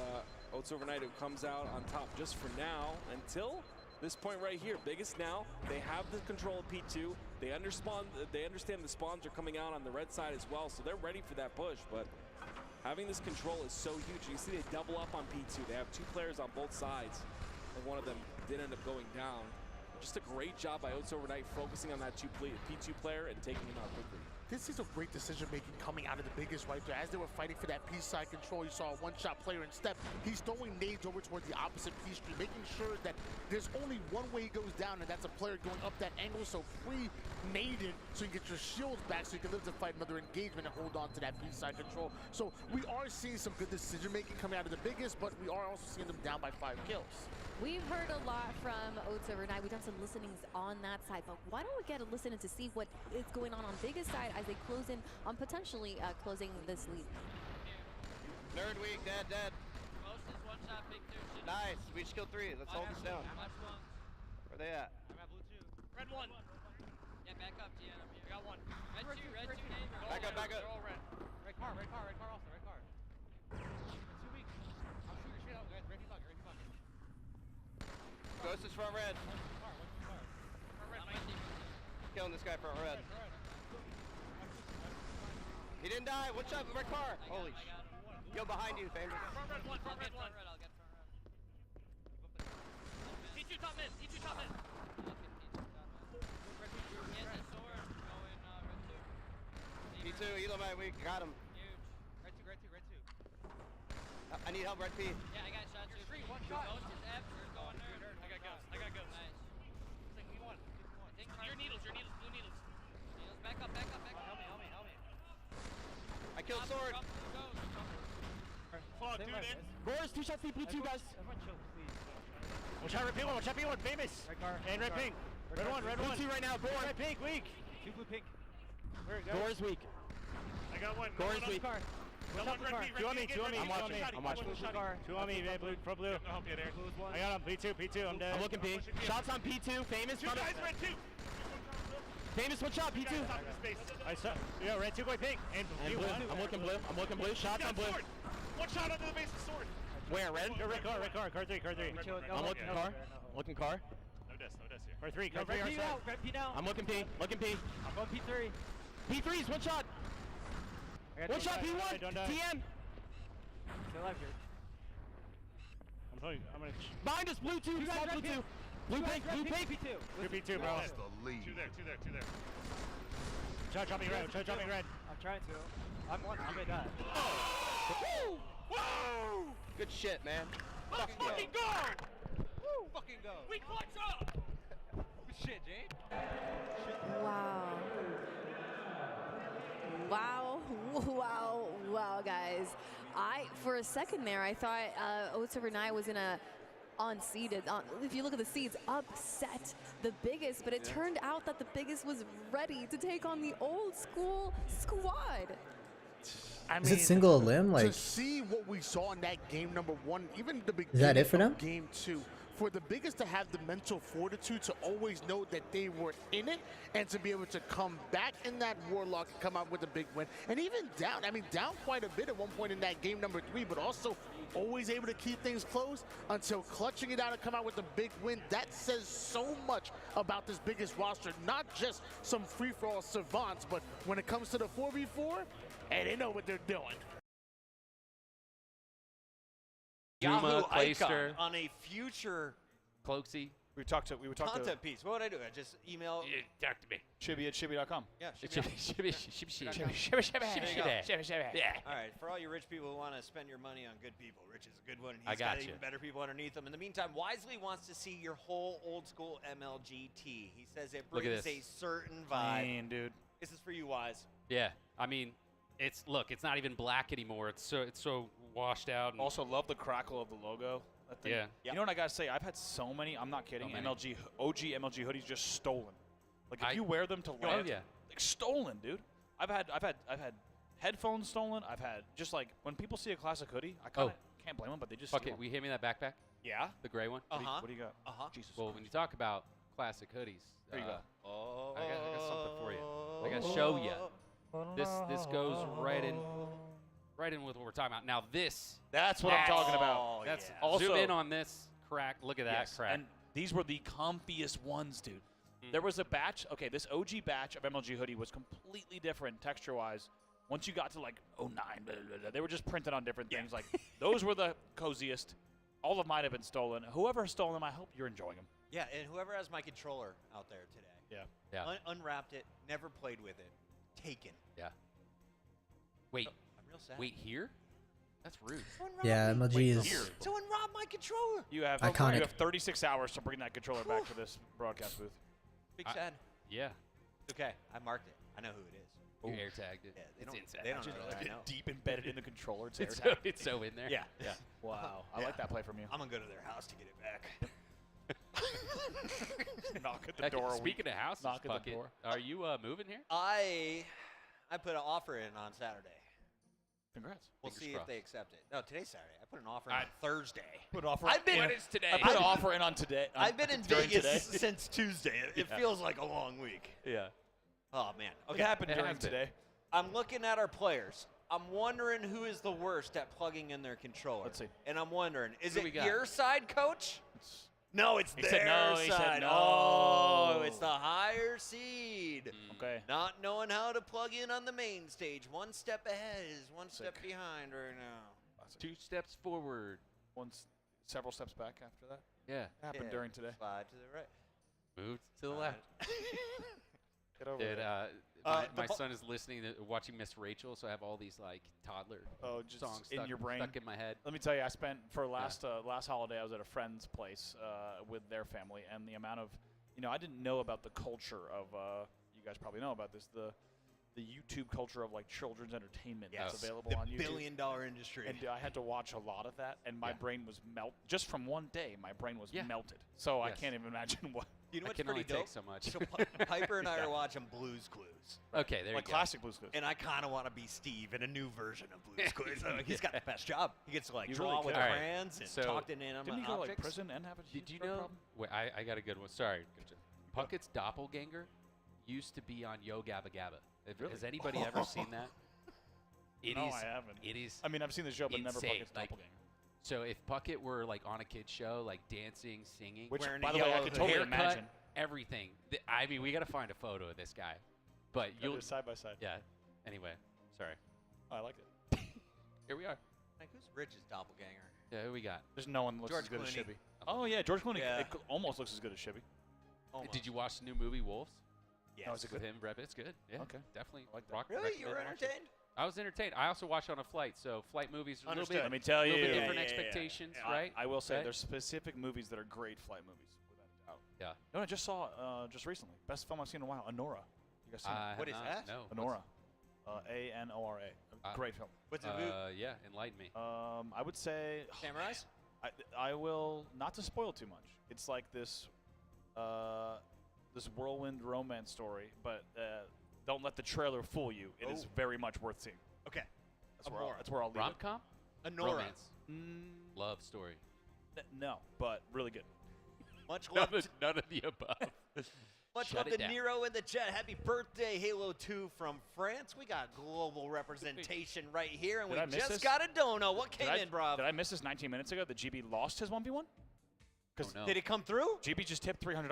[SPEAKER 4] Oats Overnight who comes out on top just for now until this point right here. Biggest now, they have the control of P2. They understand the spawns are coming out on the red side as well, so they're ready for that push, but having this control is so huge. You see they double up on P2. They have 2 players on both sides, and one of them did end up going down. Just a great job by Oats Overnight focusing on that P2 player and taking him out quickly.
[SPEAKER 11] This is a great decision-making coming out of the biggest right there. As they were fighting for that P-side control, you saw a one-shot player in Step. He's throwing nades over towards the opposite P street, making sure that there's only one way he goes down, and that's a player going up that angle. So pre-naded, so you get your shields back, so you can live to fight another engagement and hold on to that P-side control. So we are seeing some good decision-making coming out of the biggest, but we are also seeing them down by 5 kills.
[SPEAKER 5] We've heard a lot from Oats Overnight. We've done some listenings on that side, but why don't we get a listen to see what is going on biggest side as they close in on potentially closing this lead.
[SPEAKER 3] Nerd weak, dead.
[SPEAKER 10] Most is one shot, big 2.
[SPEAKER 3] Nice, we just killed 3. Let's hold this down. Where they at?
[SPEAKER 10] I'm at blue 2. Red 1. Yeah, back up, Gian. I'm here. I got 1. Red 2, neighbor.
[SPEAKER 3] Back up.
[SPEAKER 10] They're all red. Red car also, red car. 2 weak. I'm shooting straight out, guys. Red fuck.
[SPEAKER 3] Ghost is front red. Killing this guy front red. He didn't die. One shot, red car. Holy sh! Yo, behind you, famous.
[SPEAKER 10] Front red 1. I'll get front red. P2 top mid.
[SPEAKER 3] P2, Elamite, we got him.
[SPEAKER 10] Huge. Red 2.
[SPEAKER 3] I need help, red P.
[SPEAKER 10] Yeah, I got shot 2. Free, 1 shot. Ghost is F. There's going nerd. I got ghost. Nice. Take me 1. Your needles, blue needles. Back up. Help me.
[SPEAKER 3] I killed sword.
[SPEAKER 22] Fuck, dude, in.
[SPEAKER 19] Gore's 2 shots P2, guys.
[SPEAKER 22] Everyone chill, please. Watch out, red P1, famous. Red car. And red pink. Red 1.
[SPEAKER 19] Blue 2 right now, Gore.
[SPEAKER 22] Red pink, weak. 2 blue pink. Where it goes?
[SPEAKER 19] Gore's weak.
[SPEAKER 22] I
[SPEAKER 20] got one.
[SPEAKER 19] Corey's
[SPEAKER 20] Got one
[SPEAKER 19] weak.
[SPEAKER 20] got one red P,
[SPEAKER 22] Two on me, two on me,
[SPEAKER 19] I'm watching. I'm watching.
[SPEAKER 22] Two on me, blue, for blue.
[SPEAKER 20] I'll help you there.
[SPEAKER 22] I got him, P2, I'm dead.
[SPEAKER 19] I'm looking P. Shots on P2. Famous.
[SPEAKER 20] Two guys, red 2.
[SPEAKER 19] Famous, one shot. P2.
[SPEAKER 22] I saw. Yo, red 2 going pink. And
[SPEAKER 19] blue. I'm looking blue. I'm looking blue. Shots on blue.
[SPEAKER 20] One shot under the base of sword.
[SPEAKER 19] Where? Red?
[SPEAKER 22] Red car 3.
[SPEAKER 19] I'm looking car. Looking car.
[SPEAKER 20] No deaths here.
[SPEAKER 22] Car 3,
[SPEAKER 10] Red P out, red P down.
[SPEAKER 19] I'm looking P. Looking P.
[SPEAKER 10] I'm going P3.
[SPEAKER 19] P3's one shot. One shot. P1. TN.
[SPEAKER 10] They're left here.
[SPEAKER 22] I'm gonna.
[SPEAKER 19] Behind us, blue 2. Small blue 2. Blue pink. Blue pink.
[SPEAKER 10] P2.
[SPEAKER 22] P2, bro.
[SPEAKER 20] Two there.
[SPEAKER 22] Shot dropping red.
[SPEAKER 10] I'm trying to. I'm gonna die.
[SPEAKER 20] Woo! Woo!
[SPEAKER 19] Good shit, man.
[SPEAKER 20] Let's fucking go!
[SPEAKER 10] Woo! Fucking go.
[SPEAKER 20] We clutch up!
[SPEAKER 10] Good shit, Jane.
[SPEAKER 5] Wow. Wow, guys. For a second there, I thought Oats Overnight was in a unseeded. If you look at the seeds, upset the biggest, but it turned out that the biggest was ready to take on the old school squad.
[SPEAKER 11] I mean,
[SPEAKER 16] Is it single limb? Like,
[SPEAKER 11] to see what we saw in that game number 1, even the beginning
[SPEAKER 16] is that it for them?
[SPEAKER 11] of game 2, for the biggest to have the mental fortitude to always know that they were in it and to be able to come back in that Warlock and come out with a big win. And even down, I mean, down quite a bit at one point in that game number 3, but also always able to keep things close until clutching it out and come out with a big win. That says so much about this biggest roster, not just some free-for-all savants, but when it comes to the 4v4, hey, they know what they're doing.
[SPEAKER 3] Yahoo
[SPEAKER 14] Clayster.
[SPEAKER 3] icon on a future
[SPEAKER 14] Cloaksy.
[SPEAKER 8] We would talk to
[SPEAKER 3] content piece. What would I do? I just email.
[SPEAKER 14] Talk to me.
[SPEAKER 8] Chibi at chibi.com.
[SPEAKER 3] Yeah,
[SPEAKER 14] Yeah.
[SPEAKER 3] All right, for all you rich people who want to spend your money on good people, Rich is a good one.
[SPEAKER 14] I
[SPEAKER 3] He's
[SPEAKER 14] got
[SPEAKER 3] got
[SPEAKER 14] you.
[SPEAKER 3] even better people underneath him. In the meantime, Wisely wants to see your whole old school MLGT. He says it
[SPEAKER 14] Look at
[SPEAKER 3] brings
[SPEAKER 14] this.
[SPEAKER 3] a certain vibe.
[SPEAKER 8] Clean, dude.
[SPEAKER 3] This is for you, Wise.
[SPEAKER 14] Yeah. I mean, it's not even black anymore. It's so washed out. And
[SPEAKER 8] Also, love the crackle of the logo. That thing.
[SPEAKER 14] Yeah.
[SPEAKER 8] You know what I gotta say? I've had so many. I'm not kidding.
[SPEAKER 14] So many.
[SPEAKER 8] OG MLG hoodies just stolen. Like if you wear them to land,
[SPEAKER 14] yeah.
[SPEAKER 8] like stolen, dude. I've had headphones stolen. I've had just like when people see a classic hoodie, I kind of can't blame them, but they just
[SPEAKER 14] Fuck
[SPEAKER 8] steal
[SPEAKER 14] it.
[SPEAKER 8] 'em.
[SPEAKER 14] We hit me that backpack.
[SPEAKER 8] Yeah.
[SPEAKER 14] The gray one.
[SPEAKER 8] What do you got? Jesus.
[SPEAKER 14] Well, when you talk about classic hoodies,
[SPEAKER 8] There you go.
[SPEAKER 3] Oh.
[SPEAKER 14] I got something for you. I got to show you. This goes right in with what we're talking about. Now
[SPEAKER 8] That's what I'm talking about.
[SPEAKER 14] That's
[SPEAKER 8] yeah. Also,
[SPEAKER 14] zoom in on this crack. Look at that
[SPEAKER 8] yes,
[SPEAKER 14] crack.
[SPEAKER 8] and these were the comfiest ones, dude. There was a batch. Okay, this OG batch of MLG hoodie was completely different texture-wise. Once you got to like 09, blah, blah, blah, they were just printed on different things. Like those were the coziest. All of mine have been stolen. Whoever stole them, I hope you're enjoying them.
[SPEAKER 3] Yeah, and whoever has my controller out there today.
[SPEAKER 8] Yeah.
[SPEAKER 3] Unwrapped it, never played with it, taken.
[SPEAKER 14] Yeah. Wait.
[SPEAKER 3] I'm real sad.
[SPEAKER 14] Wait here? That's rude.
[SPEAKER 16] Yeah, MLG is.
[SPEAKER 3] Someone robbed my controller.
[SPEAKER 8] You have
[SPEAKER 16] Iconic.
[SPEAKER 8] You have 36 hours to bring that controller back to this broadcast booth.
[SPEAKER 3] Big sad.
[SPEAKER 14] Yeah.
[SPEAKER 3] Okay, I marked it. I know who it is.
[SPEAKER 14] You air tagged it.
[SPEAKER 3] Yeah,
[SPEAKER 14] It's inside.
[SPEAKER 3] They don't know that I know.
[SPEAKER 8] Deep embedded in the controller.
[SPEAKER 14] It's so in there.
[SPEAKER 8] Yeah. Wow. I like that play from you.
[SPEAKER 3] I'm gonna go to their house to get it back.
[SPEAKER 8] Knock at the door.
[SPEAKER 14] Speaking of houses,
[SPEAKER 8] knock at the door.
[SPEAKER 14] Are you moving here?
[SPEAKER 3] I put an offer in on Saturday.
[SPEAKER 8] Congrats.
[SPEAKER 3] We'll
[SPEAKER 14] Fingers
[SPEAKER 3] see
[SPEAKER 14] crossed.
[SPEAKER 3] if they accept it. No, today's Saturday. I put an offer in on Thursday.
[SPEAKER 8] Put an offer.
[SPEAKER 3] I've been.
[SPEAKER 8] in.
[SPEAKER 3] But
[SPEAKER 14] it's today.
[SPEAKER 8] I put an offer in on today.
[SPEAKER 3] I've been in
[SPEAKER 8] during
[SPEAKER 3] Vegas
[SPEAKER 8] today.
[SPEAKER 3] since Tuesday. It feels like a long week.
[SPEAKER 8] Yeah.
[SPEAKER 3] Oh man.
[SPEAKER 8] It
[SPEAKER 3] Okay.
[SPEAKER 8] happened
[SPEAKER 14] It
[SPEAKER 8] during
[SPEAKER 14] has been.
[SPEAKER 8] today.
[SPEAKER 3] I'm looking at our players. I'm wondering who is the worst at plugging in their controller.
[SPEAKER 8] Let's see.
[SPEAKER 3] And I'm wondering, is
[SPEAKER 14] Who
[SPEAKER 3] it
[SPEAKER 14] we got?
[SPEAKER 3] your side, coach? No, it's
[SPEAKER 8] He
[SPEAKER 3] their
[SPEAKER 8] said no,
[SPEAKER 3] side.
[SPEAKER 8] he said no.
[SPEAKER 3] Oh, it's the higher seed.
[SPEAKER 8] Okay.
[SPEAKER 3] Not knowing how to plug in on the main stage. One step ahead is one step behind right now.
[SPEAKER 14] 2 steps forward.
[SPEAKER 8] Several steps back after that.
[SPEAKER 14] Yeah.
[SPEAKER 8] Happened during today.
[SPEAKER 3] Slide to the right.
[SPEAKER 14] Moved to the left.
[SPEAKER 8] Get over
[SPEAKER 14] Dude,
[SPEAKER 8] it.
[SPEAKER 14] my son is listening to watching Miss Rachel, so I have all these like toddler songs
[SPEAKER 8] in
[SPEAKER 14] stuck,
[SPEAKER 8] your brain.
[SPEAKER 14] stuck in my head.
[SPEAKER 8] Let me tell you, I spent for last holiday. I was at a friend's place with their family, and the amount of, I didn't know about the culture of. You guys probably know about this. The YouTube culture of like children's entertainment that's available on YouTube.
[SPEAKER 3] The billion-dollar industry.
[SPEAKER 8] And I had to watch a lot of that, and my brain was just from one day. My brain was melted. So I can't even imagine
[SPEAKER 1] You know
[SPEAKER 14] I
[SPEAKER 1] what's
[SPEAKER 14] can
[SPEAKER 1] pretty
[SPEAKER 14] only
[SPEAKER 1] dope?
[SPEAKER 14] take so much.
[SPEAKER 1] So Piper and I are watching Blue's Clues.
[SPEAKER 14] Okay, there
[SPEAKER 20] like
[SPEAKER 14] you go.
[SPEAKER 20] classic Blue's Clues.
[SPEAKER 1] And I kind of want to be Steve in a new version of Blue's Clues. He's got the best job. He gets to like
[SPEAKER 20] You
[SPEAKER 1] draw
[SPEAKER 20] really
[SPEAKER 1] with
[SPEAKER 20] could.
[SPEAKER 1] crayons and
[SPEAKER 14] So,
[SPEAKER 1] talk to inanimate
[SPEAKER 20] Didn't he go to like
[SPEAKER 1] objects.
[SPEAKER 20] prison and have a
[SPEAKER 14] Did you
[SPEAKER 20] drug
[SPEAKER 14] know?
[SPEAKER 20] problem?
[SPEAKER 14] Wait, I got a good one. Sorry. Puckett's doppelganger used to be on Yo Gabba Gabba.
[SPEAKER 20] Really?
[SPEAKER 14] Has anybody ever seen that? It
[SPEAKER 20] No,
[SPEAKER 14] is-
[SPEAKER 20] I haven't.
[SPEAKER 14] It is.
[SPEAKER 20] I mean, I've seen the show, but never
[SPEAKER 14] insane.
[SPEAKER 20] Puckett's
[SPEAKER 14] Like,
[SPEAKER 20] doppelganger.
[SPEAKER 14] So if Puckett were like on a kid's show, like dancing, singing,
[SPEAKER 20] Which,
[SPEAKER 1] wearing
[SPEAKER 20] by
[SPEAKER 1] a
[SPEAKER 20] the way, I
[SPEAKER 1] yellow
[SPEAKER 20] could totally
[SPEAKER 14] haircut,
[SPEAKER 20] imagine.
[SPEAKER 14] everything. I mean, we got to find a photo of this guy. But you'll
[SPEAKER 20] Side by side.
[SPEAKER 14] yeah. Anyway, sorry.
[SPEAKER 20] Oh, I liked it.
[SPEAKER 14] Here we are.
[SPEAKER 1] Like, who's Rich's doppelganger?
[SPEAKER 14] Yeah, who we got?
[SPEAKER 20] There's no one looks
[SPEAKER 1] George
[SPEAKER 20] as good
[SPEAKER 1] Clooney.
[SPEAKER 20] as Shibby. Oh yeah, George Clooney
[SPEAKER 1] Yeah.
[SPEAKER 20] almost looks as good as Shibby.
[SPEAKER 1] Almost.
[SPEAKER 14] Did you watch the new movie Wolves?
[SPEAKER 1] Yes.
[SPEAKER 20] Oh, is it
[SPEAKER 14] With
[SPEAKER 20] good?
[SPEAKER 14] him, Rep? It's good. Yeah.
[SPEAKER 20] Okay.
[SPEAKER 14] Definitely.
[SPEAKER 20] I like that.
[SPEAKER 14] Rock,
[SPEAKER 1] Really? You were
[SPEAKER 14] recommend watching.
[SPEAKER 1] entertained?
[SPEAKER 14] I was entertained. I also watched on a flight, so flight movies are a little
[SPEAKER 1] Understood.
[SPEAKER 14] bit,
[SPEAKER 20] Let me tell you.
[SPEAKER 14] little bit
[SPEAKER 1] Yeah,
[SPEAKER 14] different
[SPEAKER 1] yeah, yeah, yeah.
[SPEAKER 14] expectations,
[SPEAKER 20] I-
[SPEAKER 14] right?
[SPEAKER 20] I will say
[SPEAKER 14] Right?
[SPEAKER 20] there's specific movies that are great flight movies, without a doubt.
[SPEAKER 14] Yeah.
[SPEAKER 20] No, I just saw just recently. Best film I've seen in a while. Honora. You guys seen
[SPEAKER 14] I
[SPEAKER 20] it?
[SPEAKER 1] What
[SPEAKER 14] have
[SPEAKER 1] is
[SPEAKER 14] not-
[SPEAKER 1] that?
[SPEAKER 14] No.
[SPEAKER 20] Honora. A-N-O-R-A. Great film.
[SPEAKER 1] What's it about?
[SPEAKER 14] Yeah, enlighten me.
[SPEAKER 20] I would say
[SPEAKER 1] Samurais?
[SPEAKER 20] I will not to spoil too much. It's like this this whirlwind romance story, but don't let the trailer fool you. It is very much worth seeing.
[SPEAKER 1] Okay.
[SPEAKER 20] That's where I'll leave
[SPEAKER 14] Rom-com?
[SPEAKER 1] Honora.
[SPEAKER 14] Romance. Love story.
[SPEAKER 20] it. No, but really good.
[SPEAKER 1] Much
[SPEAKER 14] None
[SPEAKER 1] love.
[SPEAKER 14] of, none of the above.
[SPEAKER 1] Much
[SPEAKER 14] Shut
[SPEAKER 1] love
[SPEAKER 14] it
[SPEAKER 1] to
[SPEAKER 14] down.
[SPEAKER 1] Nero in the chat. Happy birthday, Halo 2 from France. We got global representation right here, and
[SPEAKER 20] Did I
[SPEAKER 1] we
[SPEAKER 20] miss
[SPEAKER 1] just
[SPEAKER 20] this?
[SPEAKER 1] got a dono. What came in, bro?
[SPEAKER 20] Did I miss this 19 minutes ago that GB lost his 1v1? Because
[SPEAKER 14] no.
[SPEAKER 1] Did it come through?
[SPEAKER 20] GB just tipped $300.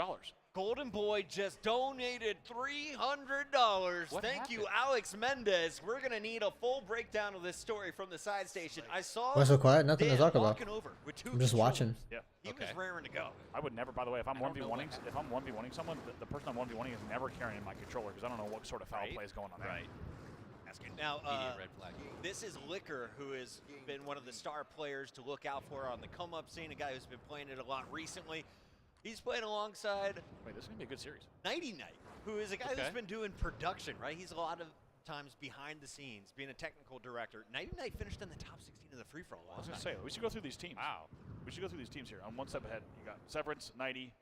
[SPEAKER 1] Golden Boy just donated $300.
[SPEAKER 14] What
[SPEAKER 1] Thank you,
[SPEAKER 14] happened?
[SPEAKER 1] Alex Mendez. We're going to need a full breakdown of this story from the side station. I saw
[SPEAKER 16] Why so quiet? Nothing to
[SPEAKER 1] Dan
[SPEAKER 16] talk about.
[SPEAKER 1] walking over with two
[SPEAKER 16] I'm just
[SPEAKER 1] controllers.
[SPEAKER 16] watching.
[SPEAKER 20] Yeah.
[SPEAKER 1] He was raring to go.
[SPEAKER 20] I would never, by the way, if I'm
[SPEAKER 14] I don't know
[SPEAKER 20] 1v1ing,
[SPEAKER 14] what
[SPEAKER 20] if I'm 1v1ing someone, the person I'm 1v1ing is never carrying my controller because I don't know what sort of foul play is going on there.
[SPEAKER 14] Right.
[SPEAKER 1] Now,
[SPEAKER 14] Immediate red flag.
[SPEAKER 1] this is Liquor, who has been one of the star players to look out for on the come-up scene, a guy who's been playing it a lot recently. He's playing alongside
[SPEAKER 20] Wait, this is going to be a good series.
[SPEAKER 1] Nighty Night, who is a guy
[SPEAKER 14] Okay.
[SPEAKER 1] who's been doing production, right? He's a lot of times behind the scenes, being a technical director. Nighty Night finished in the top 16 of the free-for-all
[SPEAKER 20] I was
[SPEAKER 1] last
[SPEAKER 20] going to
[SPEAKER 1] night.
[SPEAKER 20] say, we should go through these teams.
[SPEAKER 14] Wow.
[SPEAKER 20] We should go through these teams here. On one step ahead, you got Severance, Nighty,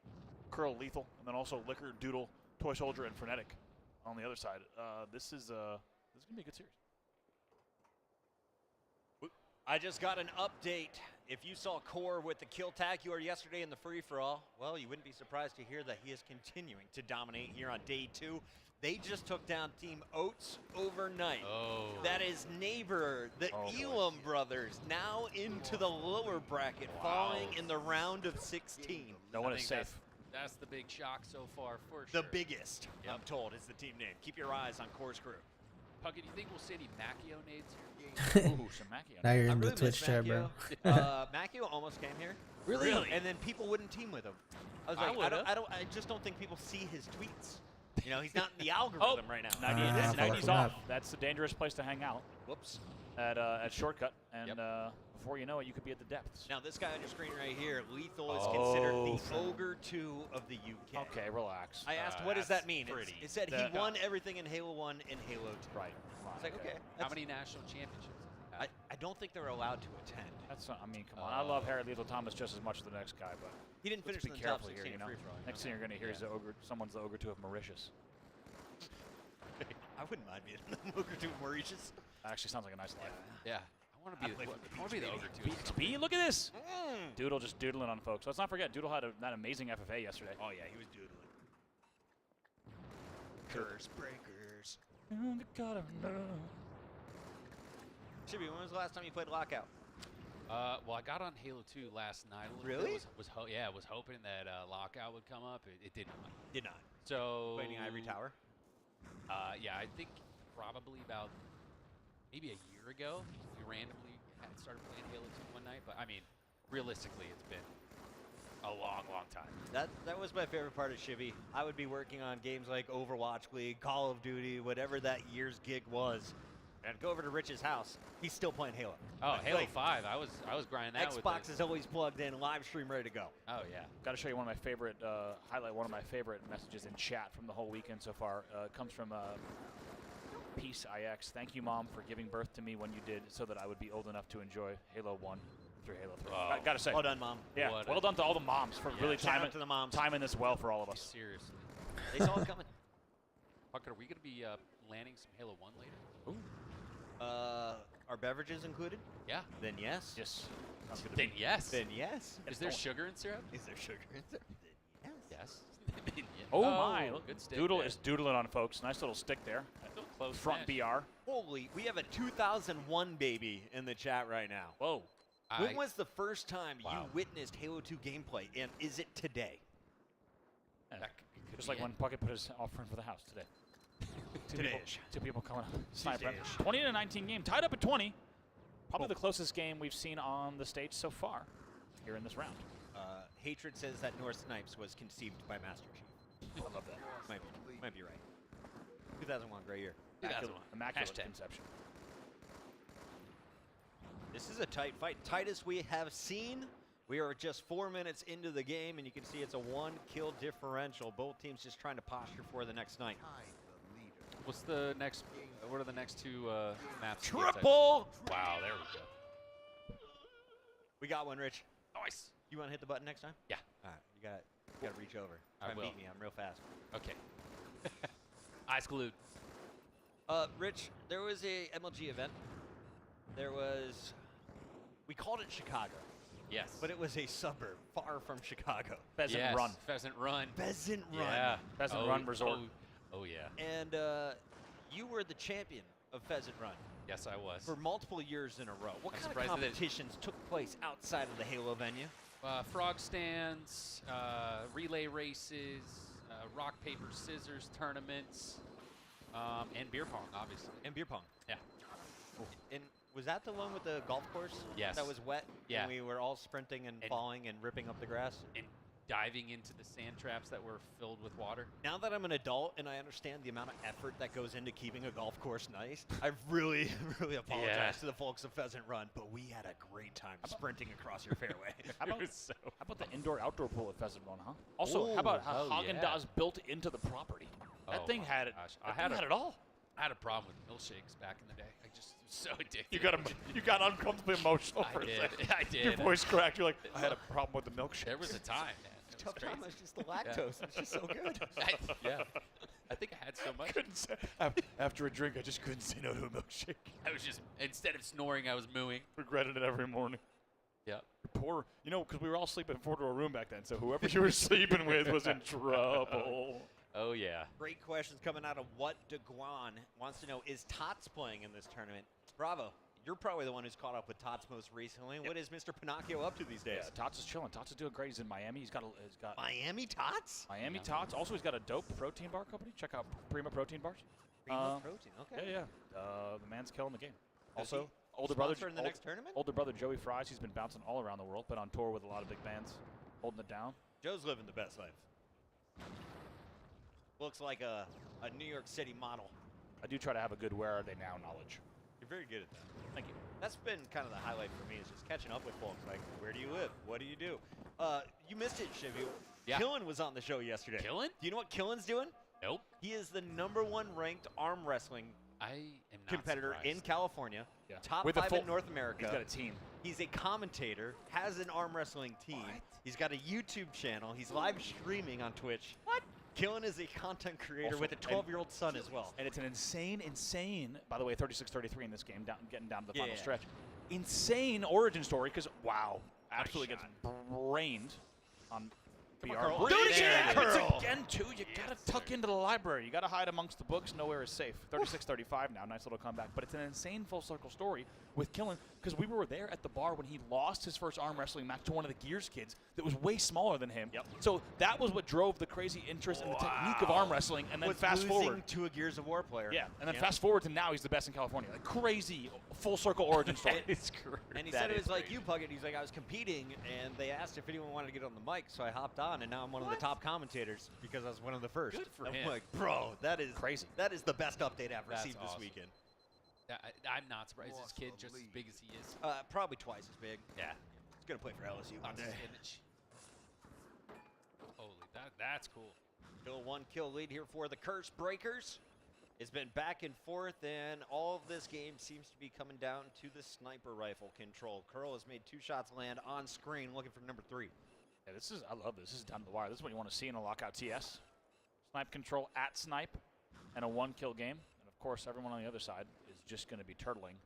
[SPEAKER 20] Curl, Lethal, and then also Liquor, Doodle, Toy Soldier, and Frenetic on the other side. This is going to be a good series.
[SPEAKER 1] I just got an update. If you saw Core with the kill tag you were yesterday in the free-for-all, well, you wouldn't be surprised to hear that he is continuing to dominate here on day 2. They just took down Team Oats overnight.
[SPEAKER 14] Oh.
[SPEAKER 1] That is Neighbor, the Elam brothers, now into the lower bracket, falling in the round of 16.
[SPEAKER 20] No one
[SPEAKER 14] I
[SPEAKER 20] is
[SPEAKER 14] think
[SPEAKER 20] safe.
[SPEAKER 14] That's the big shock so far, for
[SPEAKER 1] The
[SPEAKER 14] sure.
[SPEAKER 1] biggest,
[SPEAKER 14] Yep.
[SPEAKER 1] I'm told, is the team name. Keep your eyes on Core's crew.
[SPEAKER 14] Puckett, do you think we'll see any Macchio nades here?
[SPEAKER 20] Ooh, some Macchio.
[SPEAKER 16] Now you're
[SPEAKER 1] I
[SPEAKER 16] in the
[SPEAKER 1] really
[SPEAKER 16] Twitch
[SPEAKER 1] miss
[SPEAKER 16] chat, bro.
[SPEAKER 1] Macchio almost came here.
[SPEAKER 14] Really?
[SPEAKER 1] And then people wouldn't team with him. I was
[SPEAKER 14] I
[SPEAKER 1] like,
[SPEAKER 14] would've.
[SPEAKER 1] I just don't think people see his tweets. You know, he's not in the algorithm right now.
[SPEAKER 20] 90's off. That's a dangerous place to hang out.
[SPEAKER 1] Whoops.
[SPEAKER 20] At Shortcut. And before you know it, you could be at the depths.
[SPEAKER 1] Now, this guy on your screen right here, Lethal, is considered the Ogre 2 of the UK.
[SPEAKER 20] Okay, relax.
[SPEAKER 1] I asked, what does that mean? It said he
[SPEAKER 20] The-
[SPEAKER 1] won everything in Halo 1 and Halo 2.
[SPEAKER 20] Right.
[SPEAKER 1] It's like, okay.
[SPEAKER 14] How many national championships?
[SPEAKER 1] I don't think they're allowed to attend.
[SPEAKER 20] That's not, I mean, come on. I love Harry Lethal Thomas just as much as the next guy, but
[SPEAKER 1] He didn't
[SPEAKER 20] let's
[SPEAKER 1] finish
[SPEAKER 20] be
[SPEAKER 1] in the top
[SPEAKER 20] careful
[SPEAKER 1] 16
[SPEAKER 20] here, you know.
[SPEAKER 1] free-for-all,
[SPEAKER 20] Next thing you're going to hear is the ogre. Someone's the Ogre 2 of Mauritius.
[SPEAKER 1] I wouldn't mind being the Ogre 2 of Mauritius.
[SPEAKER 20] That actually sounds like a nice life.
[SPEAKER 14] Yeah. I want to be the Ogre too.
[SPEAKER 20] BXB, look at this. Doodle just doodling on folks. Let's not forget, Doodle had that amazing FFA yesterday.
[SPEAKER 1] Oh, yeah, he was doodling. Curse breakers. Chibi, when was the last time you played Lockout?
[SPEAKER 14] Well, I got on Halo 2 last night. A little
[SPEAKER 1] Really?
[SPEAKER 14] bit. Was hoping that Lockout would come up. It did not.
[SPEAKER 1] Did not.
[SPEAKER 14] So.
[SPEAKER 1] Playing Ivory Tower?
[SPEAKER 14] Yeah, I think probably about maybe a year ago, we randomly started playing Halo 2 one night. But I mean, realistically, it's been a long, long time.
[SPEAKER 1] That was my favorite part of Chibi. I would be working on games like Overwatch League, Call of Duty, whatever that year's gig was, and go over to Rich's house. He's still playing Halo.
[SPEAKER 14] Oh,
[SPEAKER 1] Like,
[SPEAKER 14] Halo 5. I was grinding that with
[SPEAKER 1] Xbox is always plugged in, live stream ready to go.
[SPEAKER 14] Oh yeah.
[SPEAKER 20] Got to show you one of my favorite highlight. One of my favorite messages in chat from the whole weekend so far comes from Peace IX. Thank you, Mom, for giving birth to me when you did, so that I would be old enough to enjoy Halo 1 through Halo 3.
[SPEAKER 14] Oh.
[SPEAKER 20] Gotta say.
[SPEAKER 1] Well done, Mom.
[SPEAKER 20] Yeah,
[SPEAKER 14] What
[SPEAKER 20] well done to all the moms for really
[SPEAKER 1] Shout out to the moms.
[SPEAKER 20] timing this well for all of us.
[SPEAKER 14] Seriously.
[SPEAKER 1] They saw it coming.
[SPEAKER 14] Pucker, are we going to be landing some Halo 1 later?
[SPEAKER 1] Are beverages included?
[SPEAKER 14] Yeah.
[SPEAKER 1] Then yes.
[SPEAKER 20] Yes.
[SPEAKER 14] Then yes.
[SPEAKER 1] Then yes.
[SPEAKER 14] Is there sugar in syrup?
[SPEAKER 1] Is there sugar in syrup? Then yes.
[SPEAKER 14] Yes.
[SPEAKER 20] Oh, my. Look,
[SPEAKER 14] good stick
[SPEAKER 20] Doodle
[SPEAKER 14] there.
[SPEAKER 20] is doodling on folks. Nice little stick there.
[SPEAKER 14] Still close
[SPEAKER 20] Front
[SPEAKER 14] smash.
[SPEAKER 20] BR.
[SPEAKER 1] Holy, we have a 2001 baby in the chat right now.
[SPEAKER 20] Whoa.
[SPEAKER 1] When was the first time
[SPEAKER 14] Wow.
[SPEAKER 1] you witnessed Halo 2 gameplay, and is it today?
[SPEAKER 20] Just like when Puckett put his offering for the house today.
[SPEAKER 1] Today-ish.
[SPEAKER 20] Two people coming up. Sniper.
[SPEAKER 1] Tuesday-ish.
[SPEAKER 20] 20-19 game. Tied up at 20. Probably the closest game we've seen on the stage so far here in this round.
[SPEAKER 1] Hatred says that North Snipes was conceived by Master Chief. I love that. Might be right. 2001, great year.
[SPEAKER 14] 2001.
[SPEAKER 20] Immaculate
[SPEAKER 14] Hashtag.
[SPEAKER 20] conception.
[SPEAKER 1] This is a tight fight. Tightest we have seen. We are just 4 minutes into the game, and you can see it's a 1-kill differential. Both teams just trying to posture for the next night.
[SPEAKER 14] What's the next? What are the next two maps?
[SPEAKER 1] Triple!
[SPEAKER 14] Wow, there we go.
[SPEAKER 1] We got one, Rich.
[SPEAKER 14] Nice.
[SPEAKER 1] You want to hit the button next time?
[SPEAKER 14] Yeah.
[SPEAKER 1] All right, you got to reach over.
[SPEAKER 14] I
[SPEAKER 1] Try and
[SPEAKER 14] will.
[SPEAKER 1] beat me. I'm real fast.
[SPEAKER 14] Okay. Eyes glued.
[SPEAKER 1] Rich, there was a MLG event. There was, we called it Chicago.
[SPEAKER 14] Yes.
[SPEAKER 1] But it was a suburb far from Chicago.
[SPEAKER 20] Pheasant
[SPEAKER 14] Yes,
[SPEAKER 20] Run.
[SPEAKER 14] Pheasant Run.
[SPEAKER 1] Pheasant Run.
[SPEAKER 14] Yeah.
[SPEAKER 20] Pheasant Run Resort.
[SPEAKER 14] Oh, yeah.
[SPEAKER 1] And you were the champion of Pheasant Run
[SPEAKER 14] Yes, I was.
[SPEAKER 1] for multiple years in a row. What
[SPEAKER 14] I'm
[SPEAKER 1] kind of
[SPEAKER 14] surprised that it-
[SPEAKER 1] competitions took place outside of the Halo venue?
[SPEAKER 14] Frog stands, relay races, rock, paper, scissors tournaments, and beer pong, obviously.
[SPEAKER 1] And beer pong.
[SPEAKER 14] Yeah.
[SPEAKER 1] And was that the one with the golf course?
[SPEAKER 14] Yes.
[SPEAKER 1] That was wet?
[SPEAKER 14] Yeah.
[SPEAKER 1] And we were all sprinting and falling and ripping up the grass?
[SPEAKER 14] And diving into the sand traps that were filled with water.
[SPEAKER 1] Now that I'm an adult and I understand the amount of effort that goes into keeping a golf course nice, I really, really apologize
[SPEAKER 14] Yeah.
[SPEAKER 1] to the folks of Pheasant Run, but we had a great time sprinting across your fairway.
[SPEAKER 20] How about the indoor-outdoor pool at Pheasant Run, huh? Also, how
[SPEAKER 1] Ooh.
[SPEAKER 20] about how
[SPEAKER 14] Oh,
[SPEAKER 20] Haagen-Dazs
[SPEAKER 14] yeah.
[SPEAKER 20] built into the property? That
[SPEAKER 14] Oh
[SPEAKER 20] thing
[SPEAKER 14] my
[SPEAKER 20] had it.
[SPEAKER 14] gosh.
[SPEAKER 20] That thing had it all.
[SPEAKER 14] I had a problem with milkshakes back in the day. I just was so addicted.
[SPEAKER 20] You got uncomfortably emotional
[SPEAKER 14] I
[SPEAKER 20] for a
[SPEAKER 14] did.
[SPEAKER 20] second.
[SPEAKER 14] I did.
[SPEAKER 20] Your voice cracked. You're like, I had a problem with the milkshake.
[SPEAKER 14] There was a time, man. It was
[SPEAKER 1] Tough time,
[SPEAKER 14] crazy.
[SPEAKER 1] it's just the lactose. It's just so good.
[SPEAKER 14] Yeah. I think I had so much.
[SPEAKER 20] Couldn't say, after a drink, I just couldn't say no to a milkshake.
[SPEAKER 14] I was just, instead of snoring, I was mooing.
[SPEAKER 20] Regretted it every morning.
[SPEAKER 14] Yep.
[SPEAKER 20] Poor, because we were all sleeping in a room back then, so whoever you were sleeping with was in trouble.
[SPEAKER 14] Oh, yeah.
[SPEAKER 1] Great questions coming out of What DeGuan wants to know, is Tots playing in this tournament? Bravo. You're probably the one who's caught up with Tots most recently. What is Mr. Pinocchio up to these days?
[SPEAKER 20] Yeah, Tots is chilling. Tots is doing great. He's in Miami. He's got
[SPEAKER 1] Miami Tots?
[SPEAKER 20] Miami Tots. Also, he's got a dope protein bar company. Check out Prima Protein Bars.
[SPEAKER 1] Prima Protein, okay.
[SPEAKER 20] Yeah. The man's killing the game.
[SPEAKER 1] Is
[SPEAKER 20] Also,
[SPEAKER 1] he
[SPEAKER 20] older brother
[SPEAKER 1] sponsor in the next tournament?
[SPEAKER 20] Older brother Joey Fries. He's been bouncing all around the world. Been on tour with a lot of big bands, holding it down.
[SPEAKER 1] Joe's living the best life. Looks like a New York City model.
[SPEAKER 20] I do try to have a good where are they now knowledge.
[SPEAKER 1] You're very good at that.
[SPEAKER 20] Thank you.
[SPEAKER 1] That's been kind of the highlight for me, is just catching up with folks. Like, where do you live? What do you do? You missed it, Shivu.
[SPEAKER 14] Yeah.
[SPEAKER 1] Killen was on the show yesterday.
[SPEAKER 14] Killen?
[SPEAKER 1] Do you know what Killen's doing?
[SPEAKER 14] Nope.
[SPEAKER 1] He is the #1 ranked arm wrestling
[SPEAKER 14] I am not
[SPEAKER 1] competitor in
[SPEAKER 14] surprised.
[SPEAKER 1] California.
[SPEAKER 20] Yeah.
[SPEAKER 1] Top
[SPEAKER 20] With a
[SPEAKER 1] 5
[SPEAKER 20] full-
[SPEAKER 1] in North America.
[SPEAKER 20] He's got a team.
[SPEAKER 1] He's a commentator, has an arm wrestling team.
[SPEAKER 14] What?
[SPEAKER 1] He's got a YouTube channel. He's live streaming on Twitch. What? Killen is a content creator
[SPEAKER 20] Also,
[SPEAKER 1] with a 12-year-old son as well.
[SPEAKER 20] And it's an insane, by the way, 36-33 in this game, getting down to the final
[SPEAKER 1] Yeah.
[SPEAKER 20] stretch. Insane origin story, because, wow, absolutely gets brained on BR.
[SPEAKER 1] Carl.
[SPEAKER 20] Do it again!
[SPEAKER 1] There it is.
[SPEAKER 20] It's again, too. You got to tuck into the library. You got to hide amongst the books. Nowhere is safe. 36-35 now. Nice little comeback. But it's an insane full-circle story with Killen, because we were there at the bar when he lost his first arm wrestling match to one of the Gears kids that was way smaller than him.
[SPEAKER 1] Yep.
[SPEAKER 20] So that was what drove the crazy interest in the technique of arm wrestling. And then
[SPEAKER 1] Was
[SPEAKER 20] fast
[SPEAKER 1] losing
[SPEAKER 20] forward.
[SPEAKER 1] to a Gears of War player.
[SPEAKER 20] Yeah, and then fast forward to now, he's the best in California. Like, crazy full-circle origin story.
[SPEAKER 14] It's great.
[SPEAKER 1] And he
[SPEAKER 14] That
[SPEAKER 1] said it
[SPEAKER 14] is
[SPEAKER 1] was like
[SPEAKER 14] crazy.
[SPEAKER 1] you, Puckett. He's like, I was competing, and they asked if anyone wanted to get on the mic, so I hopped on, and now I'm one of the top commentators because I was one of the first.
[SPEAKER 14] Good for
[SPEAKER 1] I'm
[SPEAKER 14] him.
[SPEAKER 1] like, bro, that is
[SPEAKER 20] Crazy.
[SPEAKER 1] That is the best update I've
[SPEAKER 14] That's
[SPEAKER 1] received this
[SPEAKER 14] awesome.
[SPEAKER 1] weekend.
[SPEAKER 14] I'm not surprised. Is this kid just as big as he is?
[SPEAKER 1] Probably twice as big.
[SPEAKER 14] Yeah.
[SPEAKER 1] He's gonna play for LSU one
[SPEAKER 14] Lots of
[SPEAKER 1] day.
[SPEAKER 14] spinach. Holy, that's cool.
[SPEAKER 1] Still 1 kill lead here for the Curse Breakers. It's been back and forth, and all of this game seems to be coming down to the sniper rifle control. Curl has made 2 shots land on screen, looking for number 3.
[SPEAKER 20] Yeah, I love this. This is down to the wire. This is what you want to see in a Lockout TS. Snipe control at snipe, and a 1-kill game. And of course, everyone on the other side is just going to be turtling.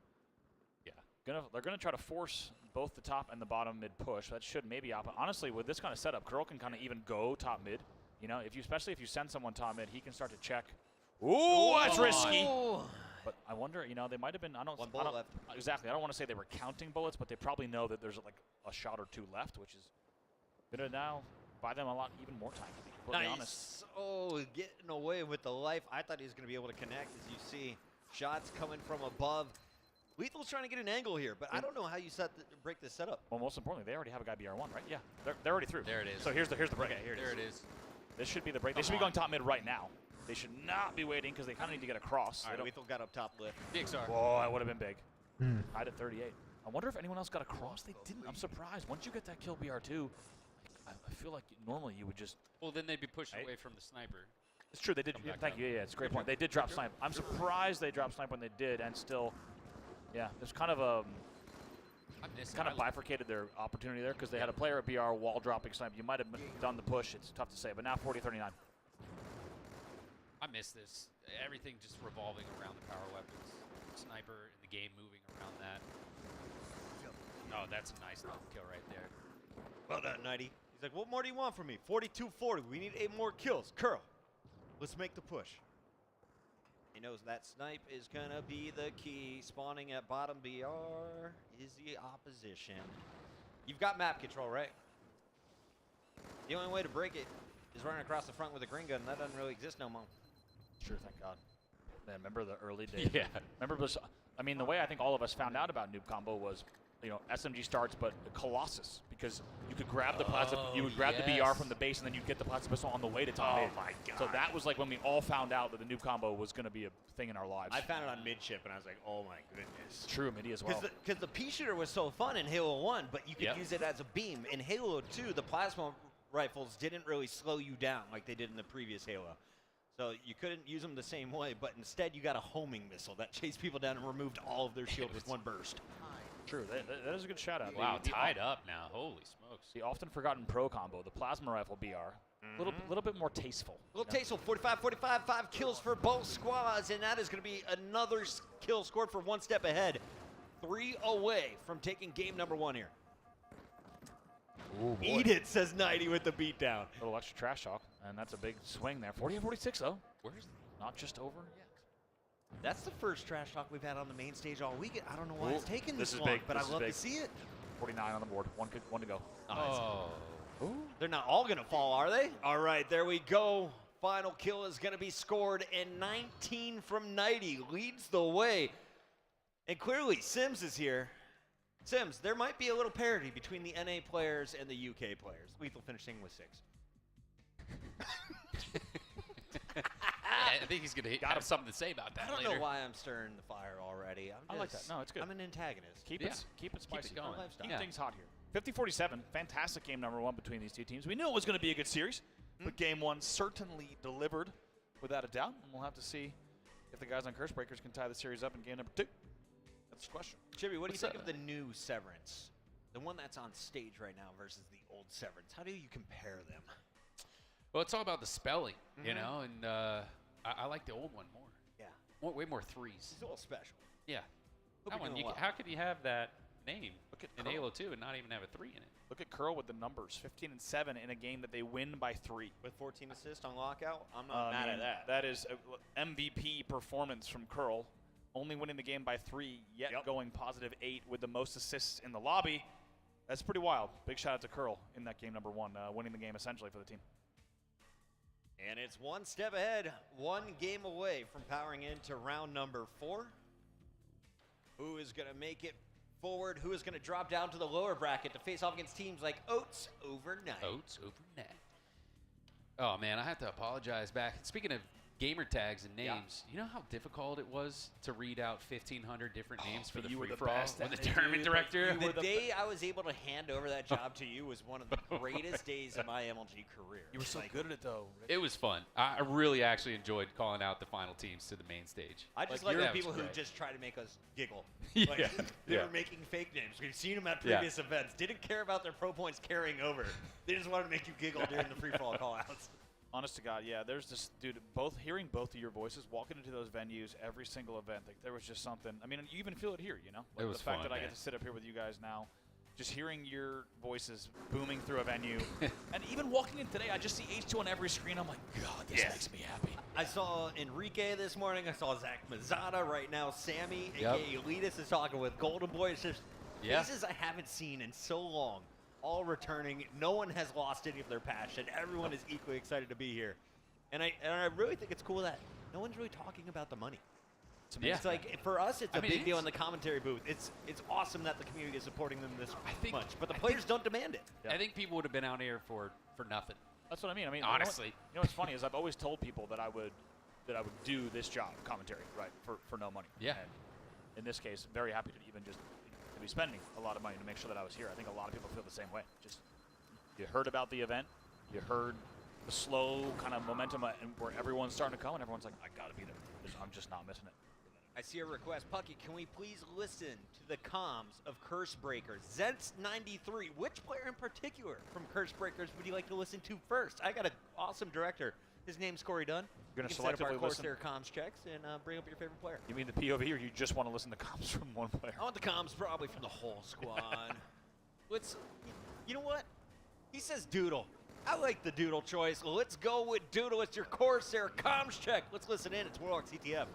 [SPEAKER 20] Yeah, they're going to try to force both the top and the bottom mid push. That should maybe honestly, with this kind of setup, Curl can kind of even go top mid. You know, especially if you send someone top mid, he can start to check. Ooh, that's risky. But I wonder, you know, they might have been.
[SPEAKER 1] One bullet left.
[SPEAKER 20] Exactly. I don't want to say they were counting bullets, but they probably know that there's like a shot or 2 left, which is going to now buy them a lot, even more time, to be completely honest.
[SPEAKER 1] Oh, getting away with the life. I thought he was going to be able to connect, as you see. Shots coming from above. Lethal's trying to get an angle here, but I don't know how you break this setup.
[SPEAKER 20] Well, most importantly, they already have a guy BR1, right? Yeah, they're already through.
[SPEAKER 14] There it is.
[SPEAKER 20] So here's the break.
[SPEAKER 14] Okay, here it is.
[SPEAKER 20] This should be the break. They should be going top mid right now. They should not be waiting because they kind of need to get across.
[SPEAKER 1] All right, Lethal got up top lift.
[SPEAKER 14] DXR.
[SPEAKER 20] Whoa, that would have been big. Tied at 38. I wonder if anyone else got across. They didn't. I'm surprised. Once you get that kill BR2, I feel like normally you would just.
[SPEAKER 14] Well, then they'd be pushed away from the sniper.
[SPEAKER 20] It's true. They did. Thank you. Yeah, it's a great point. They did drop snipe. I'm surprised they dropped snipe when they did, and still, yeah, there's kind of a. Kind of bifurcated their opportunity there because they had a player at BR wall dropping snipe. You might have done the push. It's tough to say, but now 40-39.
[SPEAKER 14] I miss this. Everything just revolving around the power weapons. Sniper in the game moving around that. Oh, that's a nice little kill right there.
[SPEAKER 1] Well done, 90. He's like, what more do you want from me? 42-40. We need 8 more kills. Curl, let's make the push. He knows that snipe is going to be the key. Spawning at bottom BR is the opposition. You've got map control, right? The only way to break it is running across the front with a green gun. That doesn't really exist no more.
[SPEAKER 20] Sure, thank God. Man, remember the early days?
[SPEAKER 14] Yeah.
[SPEAKER 20] Remember this? I mean, the way I think all of us found out about Noob Combo was, you know, SMG starts, but Colossus, because you could grab the plasma, you would grab the BR from the base, and then you'd get the plasma pistol on the way to top mid.
[SPEAKER 1] My God.
[SPEAKER 20] So that was like when we all found out that the Noob Combo was going to be a thing in our lives.
[SPEAKER 1] I found it on midship, and I was like, oh my goodness.
[SPEAKER 20] True, midi as well.
[SPEAKER 1] Because the pea shooter was so fun in Halo 1, but you could use it as a beam. In Halo 2, the plasma rifles didn't really slow you down like they did in the previous Halo. So you couldn't use them the same way, but instead you got a homing missile that chased people down and removed all of their shield with one burst.
[SPEAKER 20] True, that is a good shout out.
[SPEAKER 14] Wow, tied up now. Holy smokes.
[SPEAKER 20] The often forgotten pro combo, the plasma rifle BR. A little bit more tasteful.
[SPEAKER 1] A little tasteful, 45-45, 5 kills for both squads, and that is going to be another kill scored for one step ahead. 3 away from taking game number 1 here.
[SPEAKER 20] Ooh,
[SPEAKER 1] Eat it, says 90 with the beatdown.
[SPEAKER 20] A little extra trash talk, and that's a big swing there. 40-46 though.
[SPEAKER 14] Where's
[SPEAKER 20] not just over yet?
[SPEAKER 1] That's the first trash talk we've had on the main stage all week. I don't know why it's taking this long,
[SPEAKER 20] big.
[SPEAKER 1] but I love to see it.
[SPEAKER 20] 49 on the board. One to go.
[SPEAKER 14] Oh.
[SPEAKER 1] They're not all going to fall, are they? All right, there we go. Final kill is going to be scored, and 19 from 90 leads the way. And clearly, Sims is here. Sims, there might be a little parity between the NA players and the UK players. Lethal finishing with 6.
[SPEAKER 14] I think he's going to have something to say about that
[SPEAKER 1] I don't
[SPEAKER 14] later.
[SPEAKER 1] know why I'm stirring the fire already.
[SPEAKER 20] I like that. No, it's good.
[SPEAKER 1] I'm an antagonist.
[SPEAKER 20] Keep it spicy.
[SPEAKER 14] Keep it going.
[SPEAKER 20] Keep things hot here. 50-47, fantastic game number 1 between these two teams. We knew it was going to be a good series, but game 1 certainly delivered without a doubt. And we'll have to see if the guys on Curse Breakers can tie the series up in game number 2. That's the question.
[SPEAKER 1] Chibi, what do you think of the new Severance? The one that's on stage right now versus the old Severance. How do you compare them?
[SPEAKER 14] Well, it's all about the spelling, you know, and I like the old one more.
[SPEAKER 1] Yeah.
[SPEAKER 14] Way more threes.
[SPEAKER 1] It's a little special.
[SPEAKER 14] Yeah.
[SPEAKER 1] Hope
[SPEAKER 14] That
[SPEAKER 1] you're
[SPEAKER 14] one,
[SPEAKER 1] doing well.
[SPEAKER 14] how could you have that name
[SPEAKER 20] Look at
[SPEAKER 14] in
[SPEAKER 20] Curl.
[SPEAKER 14] Halo 2 and not even have a 3 in it?
[SPEAKER 20] Look at Curl with the numbers. 15 and 7 in a game that they win by 3.
[SPEAKER 1] With 14 assists on Lockout? I'm not mad at that.
[SPEAKER 20] That is MVP performance from Curl. Only winning the game by 3, yet going positive 8 with the most assists in the lobby. That's pretty wild. Big shout out to Curl in that game number 1, winning the game essentially for the team.
[SPEAKER 1] And it's one step ahead, 1 game away from powering into round number 4. Who is going to make it forward? Who is going to drop down to the lower bracket to face off against teams like Oats overnight?
[SPEAKER 14] Oats overnight. Oh, man, I have to apologize back. Speaking of gamer tags and names. You know how difficult it was to read out 1,500 different names for the
[SPEAKER 20] you were the
[SPEAKER 14] free-for-all
[SPEAKER 20] best
[SPEAKER 14] with
[SPEAKER 20] at
[SPEAKER 14] the
[SPEAKER 20] it,
[SPEAKER 14] tournament
[SPEAKER 20] dude.
[SPEAKER 14] director?
[SPEAKER 3] The day I was able to hand over that job to you was one of the greatest days of my MLG career.
[SPEAKER 20] You were so good at it, though. Rick.
[SPEAKER 14] It was fun. I really actually enjoyed calling out the final teams to the main stage.
[SPEAKER 3] I just
[SPEAKER 14] Like,
[SPEAKER 3] like the
[SPEAKER 14] that was
[SPEAKER 3] people who
[SPEAKER 14] great.
[SPEAKER 3] just try to make us giggle.
[SPEAKER 14] Yeah,
[SPEAKER 3] Like, they
[SPEAKER 14] yeah.
[SPEAKER 3] were making fake names. We've seen them at
[SPEAKER 14] Yeah.
[SPEAKER 3] previous events. Didn't care about their pro points carrying over. They just wanted to make you giggle during the free-for-all call-outs.
[SPEAKER 20] Honest to God, yeah. There's this dude. Hearing both of your voices, walking into those venues every single event, like there was just something. I mean, you even feel it here, you know. Like
[SPEAKER 14] It was
[SPEAKER 20] the fact
[SPEAKER 14] fun,
[SPEAKER 20] that I
[SPEAKER 14] man.
[SPEAKER 20] get to sit up here with you guys now, just hearing your voices booming through a venue, and even walking in today, I just see H2 on every screen. I'm like, God, this makes me happy.
[SPEAKER 3] I saw Enrique this morning. I saw Zach Mazzata right now. Sammy,
[SPEAKER 14] Yep.
[SPEAKER 3] a.k.a. Elitis, is talking with Golden Boy. It's just
[SPEAKER 14] Yeah.
[SPEAKER 3] faces I haven't seen in so long, all returning. No one has lost any of their passion. Everyone is equally excited to be here. And I really think it's cool that no one's really talking about the money.
[SPEAKER 14] Yeah.
[SPEAKER 3] It's like, for us, it's
[SPEAKER 14] I
[SPEAKER 3] a
[SPEAKER 14] mean,
[SPEAKER 3] big deal
[SPEAKER 14] it's-
[SPEAKER 3] in the commentary booth. It's awesome that the community is supporting them this much, but the players don't demand it.
[SPEAKER 14] I think people would have been out here for nothing.
[SPEAKER 20] That's what I mean.
[SPEAKER 14] Honestly.
[SPEAKER 20] You know what's funny is I've always told people that I would do this job, commentary, right, for no money.
[SPEAKER 14] Yeah.
[SPEAKER 20] And in this case, very happy to even just to be spending a lot of money to make sure that I was here. I think a lot of people feel the same way. Just you heard about the event, you heard the slow kind of momentum and where everyone's starting to come, and everyone's like, I gotta be there. I'm just not missing it.
[SPEAKER 3] I see a request. Pucky, can we please listen to the comms of Curse Breakers? Zents93, which player in particular from Curse Breakers would you like to listen to first? I got an awesome director. His name's Corey Dunn.
[SPEAKER 20] You're
[SPEAKER 3] You
[SPEAKER 20] gonna
[SPEAKER 3] can set up our
[SPEAKER 20] selectively listen?
[SPEAKER 3] Corsair comms checks and bring up your favorite player.
[SPEAKER 20] You mean the POV, or you just want to listen to comms from one player?
[SPEAKER 3] I want the comms probably from the whole squad. You know what? He says Doodle. I like the Doodle choice. Let's go with Doodle. It's your Corsair comms check. Let's listen in. It's Warlock CTF.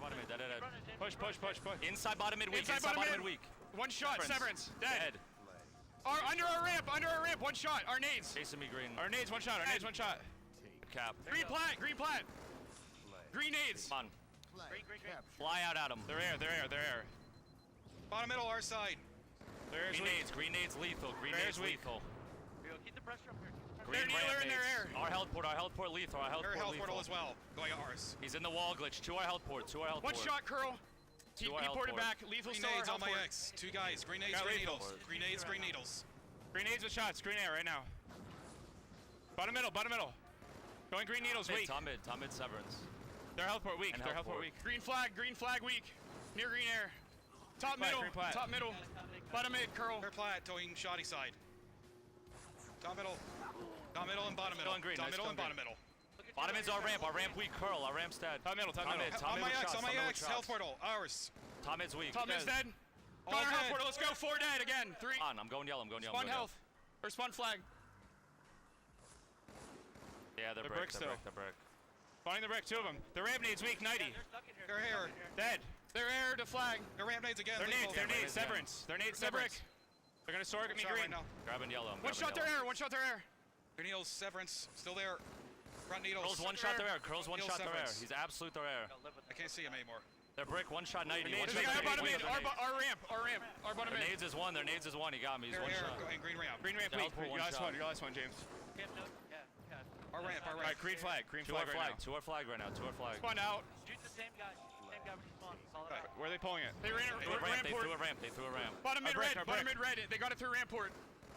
[SPEAKER 15] Bottom mid, dead. Push.
[SPEAKER 8] Inside bottom mid weak.
[SPEAKER 15] Inside bottom mid weak. One shot, Severance. Dead. Under our ramp. One shot. Our nades.
[SPEAKER 8] Chasing me green.
[SPEAKER 15] Our nades, one shot.
[SPEAKER 8] Cap.
[SPEAKER 15] Green plat. Green nades.
[SPEAKER 8] Come on. Fly out at him.
[SPEAKER 15] They're air. Bottom middle, our side.
[SPEAKER 8] Green nades lethal. Green nades lethal.
[SPEAKER 10] Keep the pressure up here.
[SPEAKER 15] They're kneeler in their air.
[SPEAKER 8] Our health port lethal.
[SPEAKER 15] Their health portal as well. Going at ours.
[SPEAKER 8] He's in the wall glitch. To our health port.
[SPEAKER 15] One shot, curl. He ported back. Lethal still our
[SPEAKER 23] Grenades on
[SPEAKER 15] health
[SPEAKER 23] my
[SPEAKER 15] port.
[SPEAKER 23] X. Two guys. Grenades,
[SPEAKER 15] Got
[SPEAKER 23] green
[SPEAKER 15] lethal.
[SPEAKER 23] needles. Green needles.
[SPEAKER 15] Grenades with shots. Green air right now. Bottom middle. Going green needles weak.
[SPEAKER 8] Top mid Severance.
[SPEAKER 15] Their health port weak.
[SPEAKER 8] And
[SPEAKER 15] Their
[SPEAKER 8] health
[SPEAKER 15] health port
[SPEAKER 8] port.
[SPEAKER 15] weak. Green flag weak. Near green air. Top
[SPEAKER 23] Plat,
[SPEAKER 15] middle.
[SPEAKER 23] green plat.
[SPEAKER 15] Top middle. Bottom mid, curl.
[SPEAKER 23] They're plat, going shoddy side. Top middle and bottom middle.
[SPEAKER 8] Going green,
[SPEAKER 23] Top
[SPEAKER 8] nice,
[SPEAKER 23] middle
[SPEAKER 8] going
[SPEAKER 23] and bottom
[SPEAKER 8] green.
[SPEAKER 23] middle.
[SPEAKER 8] Bottom mid's our ramp weak curl. Our ramp's dead.
[SPEAKER 15] Top middle.
[SPEAKER 8] Top
[SPEAKER 23] On
[SPEAKER 8] mid
[SPEAKER 23] my
[SPEAKER 8] with
[SPEAKER 23] X,
[SPEAKER 8] shots,
[SPEAKER 23] on my
[SPEAKER 8] top mid with
[SPEAKER 23] X.
[SPEAKER 8] shots.
[SPEAKER 23] Health portal, ours.
[SPEAKER 8] Top mid's weak.
[SPEAKER 15] Top mid's dead.
[SPEAKER 23] All
[SPEAKER 15] Got our health
[SPEAKER 23] dead.
[SPEAKER 15] portal. Let's go. 4 dead again. 3.
[SPEAKER 8] On, I'm going yellow.
[SPEAKER 15] Spawn health. Or spawn flag.
[SPEAKER 8] Yeah, they're
[SPEAKER 15] They're
[SPEAKER 8] brick.
[SPEAKER 15] brick
[SPEAKER 8] They're
[SPEAKER 15] still.
[SPEAKER 8] brick.
[SPEAKER 15] Spawning the brick, 2 of them. The ramp needs weak, 90.
[SPEAKER 23] They're air.
[SPEAKER 15] Dead. They're air to flag.
[SPEAKER 23] Their ramp nades again.
[SPEAKER 15] They're
[SPEAKER 23] lethal.
[SPEAKER 15] nades, Severance. They're nades, Severance. They're gonna sword at me
[SPEAKER 23] Shot
[SPEAKER 15] green.
[SPEAKER 23] right now.
[SPEAKER 8] Grabbing yellow.
[SPEAKER 15] One shot their air.
[SPEAKER 23] Their needles, Severance, still there. Front needles.
[SPEAKER 8] Curls one shot their air. Curls one
[SPEAKER 23] Needles,
[SPEAKER 8] shot their air.
[SPEAKER 23] Severance.
[SPEAKER 8] He's absolute their air.
[SPEAKER 23] I can't see him anymore.
[SPEAKER 8] They're brick. One shot 90. One
[SPEAKER 15] There's
[SPEAKER 8] shot
[SPEAKER 15] a guy
[SPEAKER 8] 90.
[SPEAKER 15] bottom mid.
[SPEAKER 8] Their nades.
[SPEAKER 15] Our ramp. Our bottom
[SPEAKER 8] Their
[SPEAKER 15] mid.
[SPEAKER 8] nades is one. He got me. He's
[SPEAKER 23] They're
[SPEAKER 8] one
[SPEAKER 23] air,
[SPEAKER 8] shot.
[SPEAKER 23] going green ramp.
[SPEAKER 15] Green ramp
[SPEAKER 8] Their
[SPEAKER 15] weak.
[SPEAKER 8] health port,
[SPEAKER 15] Your last one, James.
[SPEAKER 23] Our ramp.
[SPEAKER 15] All right, green flag.
[SPEAKER 8] To our flag. To our flag right now. To our flag.
[SPEAKER 15] Spawn out.
[SPEAKER 10] Shoot the same guy. When he spawns. Solid out.
[SPEAKER 15] Where are they pulling it? They ran
[SPEAKER 8] They threw a ramp.
[SPEAKER 15] ramp
[SPEAKER 8] They
[SPEAKER 15] port.
[SPEAKER 8] threw a ramp.
[SPEAKER 15] Bottom mid red.
[SPEAKER 8] Our
[SPEAKER 15] Bottom
[SPEAKER 8] brick.
[SPEAKER 15] mid red. They got it through ramp port.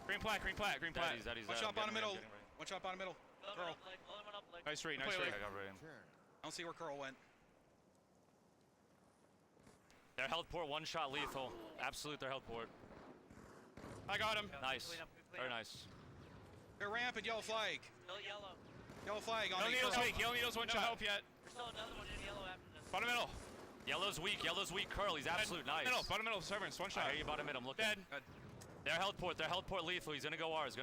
[SPEAKER 15] Green plat.
[SPEAKER 8] Daddy's
[SPEAKER 23] One
[SPEAKER 8] dead.
[SPEAKER 23] shot
[SPEAKER 8] I'm
[SPEAKER 23] bottom
[SPEAKER 8] getting
[SPEAKER 23] middle.
[SPEAKER 8] ready, I'm getting ready.
[SPEAKER 23] One shot bottom middle. Curl.
[SPEAKER 15] Nice read.
[SPEAKER 8] I got ready.
[SPEAKER 23] I don't see where Curl went.
[SPEAKER 8] Their health port. One shot lethal. Absolute their health port.
[SPEAKER 15] I got him.
[SPEAKER 8] Nice. Very nice.
[SPEAKER 23] Their ramp and yellow flag.
[SPEAKER 10] Still yellow.
[SPEAKER 23] Yellow flag on
[SPEAKER 15] Yellow
[SPEAKER 23] me.
[SPEAKER 15] needles
[SPEAKER 23] Curl.
[SPEAKER 15] weak. Yellow needles one shot. No help yet.
[SPEAKER 10] There's still another one in yellow after this.
[SPEAKER 15] Bottom middle.
[SPEAKER 8] Yellow's weak. Curl. He's absolute nice.
[SPEAKER 15] Bottom middle. Severance. One shot.
[SPEAKER 8] I hear you bottom mid. I'm looking.
[SPEAKER 15] Dead.
[SPEAKER 8] Their health port lethal. He's gonna go ours.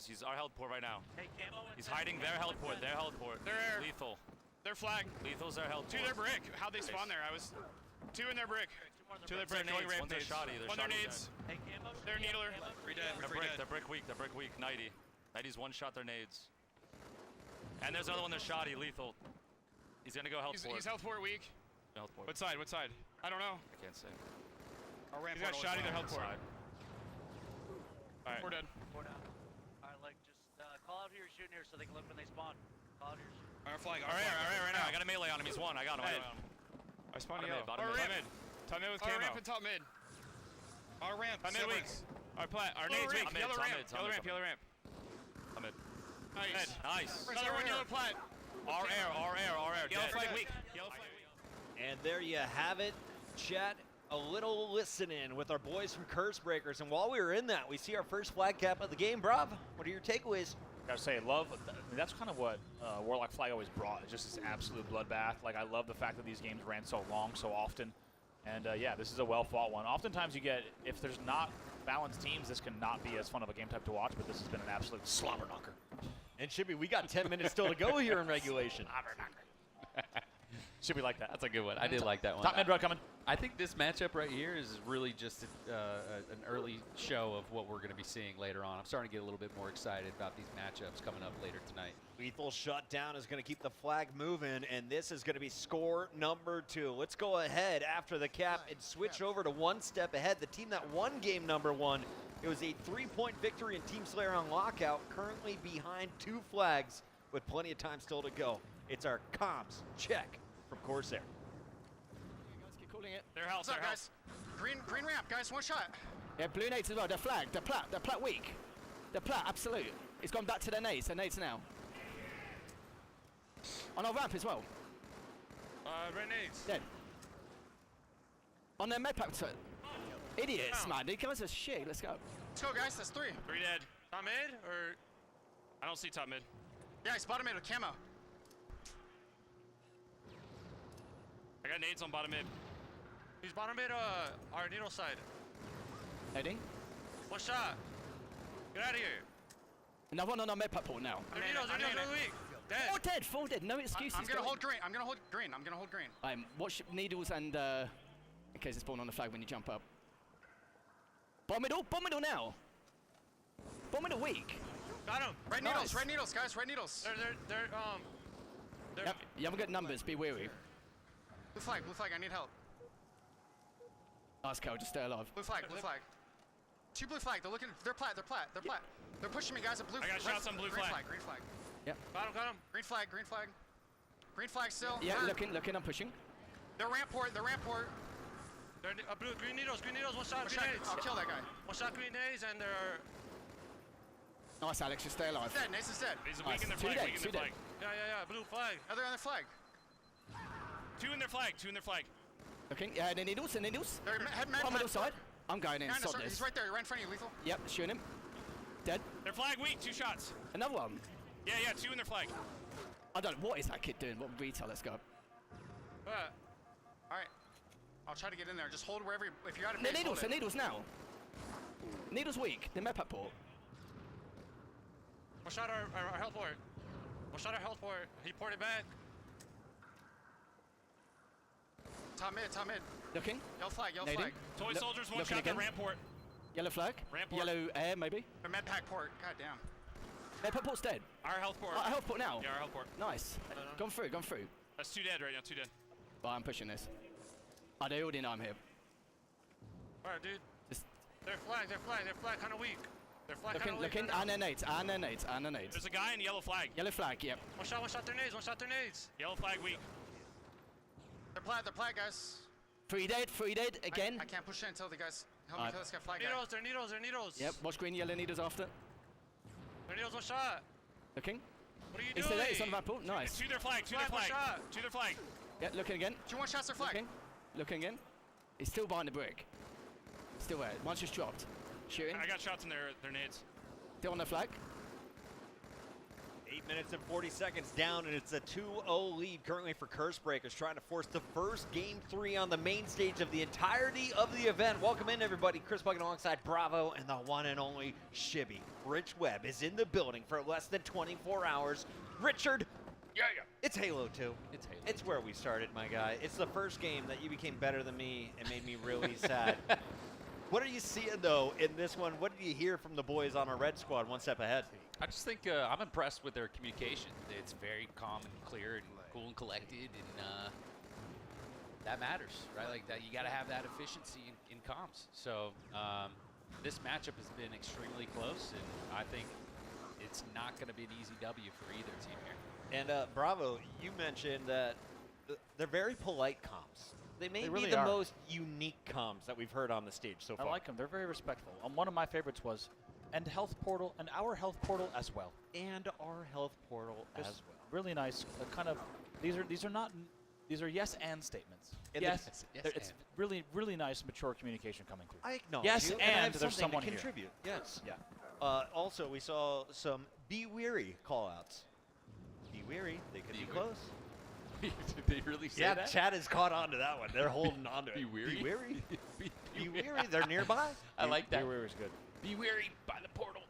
[SPEAKER 8] He's our health port right now.
[SPEAKER 10] Hey, camo.
[SPEAKER 8] He's hiding their health port.
[SPEAKER 15] They're air.
[SPEAKER 8] Lethal.
[SPEAKER 15] Their flag.
[SPEAKER 8] Lethal's their health
[SPEAKER 15] 2
[SPEAKER 8] port.
[SPEAKER 15] their brick. How'd they spawn there? 2 in their brick. 2 their brick. Going ramp
[SPEAKER 8] One's their
[SPEAKER 15] nades.
[SPEAKER 8] shoddy.
[SPEAKER 15] One their nades.
[SPEAKER 10] Hey, camo.
[SPEAKER 15] They're needler.
[SPEAKER 23] Three dead.
[SPEAKER 8] They're
[SPEAKER 23] Three
[SPEAKER 8] brick.
[SPEAKER 23] dead.
[SPEAKER 8] They're brick weak. 90. 90's one shot their nades. And there's another one. They're shoddy. Lethal. He's gonna go health port.
[SPEAKER 15] He's health port weak.
[SPEAKER 8] Health port.
[SPEAKER 15] What side? I don't know.
[SPEAKER 8] I can't say.
[SPEAKER 23] Our ramp
[SPEAKER 15] He's got
[SPEAKER 23] portal is
[SPEAKER 15] shoddy their
[SPEAKER 23] down.
[SPEAKER 15] health port.
[SPEAKER 8] Side.
[SPEAKER 15] All right. We're dead.
[SPEAKER 10] Four down. All right, like just call out who you're shooting here so they can look when they spawn.
[SPEAKER 15] Our flag. All right, now. I got a melee on him. He's one. I got him.
[SPEAKER 13] I spawned
[SPEAKER 15] yellow.
[SPEAKER 13] Bottom mid. Top mid with camo.
[SPEAKER 15] Our ramp and top mid. Our ramp.
[SPEAKER 13] Top mid weak. Our plat. Our nade's weak.
[SPEAKER 15] Yellow ramp.
[SPEAKER 13] Yellow ramp.
[SPEAKER 15] Top mid.
[SPEAKER 13] Nice.
[SPEAKER 15] Another one yellow plat.
[SPEAKER 13] Our air.
[SPEAKER 15] Yellow
[SPEAKER 13] Dead.
[SPEAKER 15] flag weak. Yellow flag weak.
[SPEAKER 1] And there you have it, chat. A little listen-in with our boys from Curse Breakers. And while we were in that, we see our first flag cap of the game. Brav, what are your takeaways?
[SPEAKER 20] I gotta say, that's kind of what Warlock Flag always brought. It's just this absolute bloodbath. Like, I love the fact that these games ran so long, so often. And yeah, this is a well-fought one. Oftentimes you get, if there's not balanced teams, this cannot be as fun of a game type to watch, but this has been an absolute slobber knocker.
[SPEAKER 1] And Shippy, we got 10 minutes still to go here in regulation.
[SPEAKER 20] Should be like that.
[SPEAKER 14] That's a good one. I did like that one.
[SPEAKER 20] Top mid row coming.
[SPEAKER 14] I think this matchup right here is really just an early show of what we're going to be seeing later on. I'm starting to get a little bit more excited about these matchups coming up later tonight.
[SPEAKER 1] Lethal Shutdown is going to keep the flag moving, and this is going to be score number 2. Let's go ahead after the cap and switch over to one step ahead. The team that won game number 1, it was a 3-point victory in Team Slayer on Lockout, currently behind 2 flags with plenty of time still to go. It's our comms check from Corsair.
[SPEAKER 15] Calling it. Their house, guys. Green ramp, guys. One shot.
[SPEAKER 17] Yeah, blue nades as well. They're flagged. They're plat weak. They're plat, absolute. It's gone back to their nades. Their nades now. On our ramp as well.
[SPEAKER 15] Red nades.
[SPEAKER 17] Dead. On their med pack. Idiots, man. These guys are shit. Let's go.
[SPEAKER 15] Let's go, guys. That's 3. 3 dead. Top mid or? I don't see top mid. Yeah, he's bottom mid with camo. I got nades on bottom mid. He's bottom mid, our needle side.
[SPEAKER 17] Heading.
[SPEAKER 15] One shot. Get out of here.
[SPEAKER 17] Another one on our med pack port now.
[SPEAKER 15] Their needles really weak. Dead.
[SPEAKER 17] Four dead. No excuses.
[SPEAKER 15] I'm gonna hold green. I'm gonna hold green.
[SPEAKER 17] Watch needles and in case it's spawn on the flag when you jump up. Bomb middle now. Bomb middle weak.
[SPEAKER 15] Got him. Red needles, guys. Red needles. They're
[SPEAKER 17] Yep, you haven't got numbers. Be wary.
[SPEAKER 15] Blue flag. I need help.
[SPEAKER 17] Nice kill. Just stay alive.
[SPEAKER 15] Blue flag. 2 blue flag. They're plat. They're pushing me, guys. I got shots on blue flag. Green flag.
[SPEAKER 17] Yep.
[SPEAKER 15] Got him. Green flag. Green flag still.
[SPEAKER 17] Yeah, looking. I'm pushing.
[SPEAKER 15] They're ramp port. They're blue. Green needles. One shot. Grenades. I'll kill that guy. One shot. Grenades and they're.
[SPEAKER 17] Nice, Alex. Just stay alive.
[SPEAKER 15] Dead. Nace is dead. He's weak in their flag. Yeah. Blue flag. Other on their flag. 2 in their flag.
[SPEAKER 17] Looking. Yeah, the needles.
[SPEAKER 15] They're
[SPEAKER 17] on middle side. I'm going in. Stop this.
[SPEAKER 15] He's right there. Right in front of you, Lethal.
[SPEAKER 17] Yep, shooting him. Dead.
[SPEAKER 15] Their flag weak. 2 shots.
[SPEAKER 17] Another one.
[SPEAKER 15] Yeah. 2 in their flag.
[SPEAKER 17] I don't know. What is that kid doing? What retail? Let's go.
[SPEAKER 15] All right. I'll try to get in there. Just hold wherever. If you're out of
[SPEAKER 17] The needles now. Needles weak. The med pack port.
[SPEAKER 15] One shot our health port. He ported back. Top mid.
[SPEAKER 17] Looking.
[SPEAKER 15] Yellow flag. Toy soldiers, one
[SPEAKER 17] looking
[SPEAKER 15] shot
[SPEAKER 17] again.
[SPEAKER 15] the ramp port.
[SPEAKER 17] Yellow flag.
[SPEAKER 15] Ramp port.
[SPEAKER 17] Yellow air, maybe.
[SPEAKER 15] The med pack port. God damn.
[SPEAKER 17] Med pack port's dead.
[SPEAKER 15] Our health port.
[SPEAKER 17] Our health port now.
[SPEAKER 15] Yeah, our health port.
[SPEAKER 17] Nice. Gone through.
[SPEAKER 15] That's 2 dead right now. 2 dead.
[SPEAKER 17] But I'm pushing this. Oh, they already know I'm here.
[SPEAKER 15] All right, dude. They're flag. Kind of weak. They're flag kind of weak.
[SPEAKER 17] Looking. And their nades.
[SPEAKER 15] There's a guy in yellow flag.
[SPEAKER 17] Yellow flag. Yep.
[SPEAKER 15] One shot their nades. Yellow flag weak. They're plat, guys.
[SPEAKER 17] 3 dead again.
[SPEAKER 15] I can't push in until the guys help me kill this guy flag. Their needles.
[SPEAKER 17] Yep, watch green, yellow needles after.
[SPEAKER 15] Their needles, one shot.
[SPEAKER 17] Looking.
[SPEAKER 15] What are you doing?
[SPEAKER 17] It's on the apple. Nice.
[SPEAKER 15] To their flag.
[SPEAKER 17] Yeah, looking again.
[SPEAKER 15] 2 1 shots their flag.
[SPEAKER 17] Looking again. He's still behind the brick. Still there. One's just dropped. Shooting.
[SPEAKER 15] I got shots in their nades.
[SPEAKER 17] Still on the flag.
[SPEAKER 1] 8 minutes and 40 seconds down, and it's a 2-0 lead currently for Curse Breakers, trying to force the first Game 3 on the main stage of the entirety of the event. Welcome in, everybody. Chris Bucket alongside Bravo and the one and only Shibby. Rich Webb is in the building for less than 24 hours. Richard.
[SPEAKER 15] Yeah.
[SPEAKER 1] It's Halo 2. It's where we started, my guy. It's the first game that you became better than me and made me really sad. What are you seeing, though, in this one? What did you hear from the boys on our red squad one step ahead?
[SPEAKER 14] I just think I'm impressed with their communication. It's very calm and clear and cool and collected, and that matters, right? Like that, you got to have that efficiency in comms. So this matchup has been extremely close, and I think it's not going to be an easy W for either team here.
[SPEAKER 1] And Bravo, you mentioned that they're very polite comms. They may
[SPEAKER 20] really
[SPEAKER 1] be the
[SPEAKER 20] are.
[SPEAKER 1] most unique comms that we've heard on the stage so far.
[SPEAKER 20] I like them. They're very respectful. One of my favorites was, and health portal, and our health portal as well.
[SPEAKER 1] And our health portal as
[SPEAKER 20] Just
[SPEAKER 1] well.
[SPEAKER 20] Really nice. Kind of. These are yes and statements.
[SPEAKER 1] And
[SPEAKER 20] yes,
[SPEAKER 14] yes
[SPEAKER 20] it's
[SPEAKER 14] and.
[SPEAKER 20] really nice, mature communication coming through.
[SPEAKER 1] I acknowledge
[SPEAKER 20] yes,
[SPEAKER 1] you,
[SPEAKER 20] and
[SPEAKER 1] I have
[SPEAKER 20] there's
[SPEAKER 1] something
[SPEAKER 20] someone
[SPEAKER 1] to
[SPEAKER 20] here.
[SPEAKER 1] contribute. Yes.
[SPEAKER 20] Yeah.
[SPEAKER 1] Also, we saw some Be Weary call-outs. Be Weary, they could be close.
[SPEAKER 14] Did they really say
[SPEAKER 1] Yeah,
[SPEAKER 14] that?
[SPEAKER 1] chat has caught on to that one. They're holding on to it.
[SPEAKER 14] Be weary?
[SPEAKER 1] Be weary. Be weary. They're nearby.
[SPEAKER 14] I like that.
[SPEAKER 20] Be Weary is good.
[SPEAKER 14] Be weary by the portal.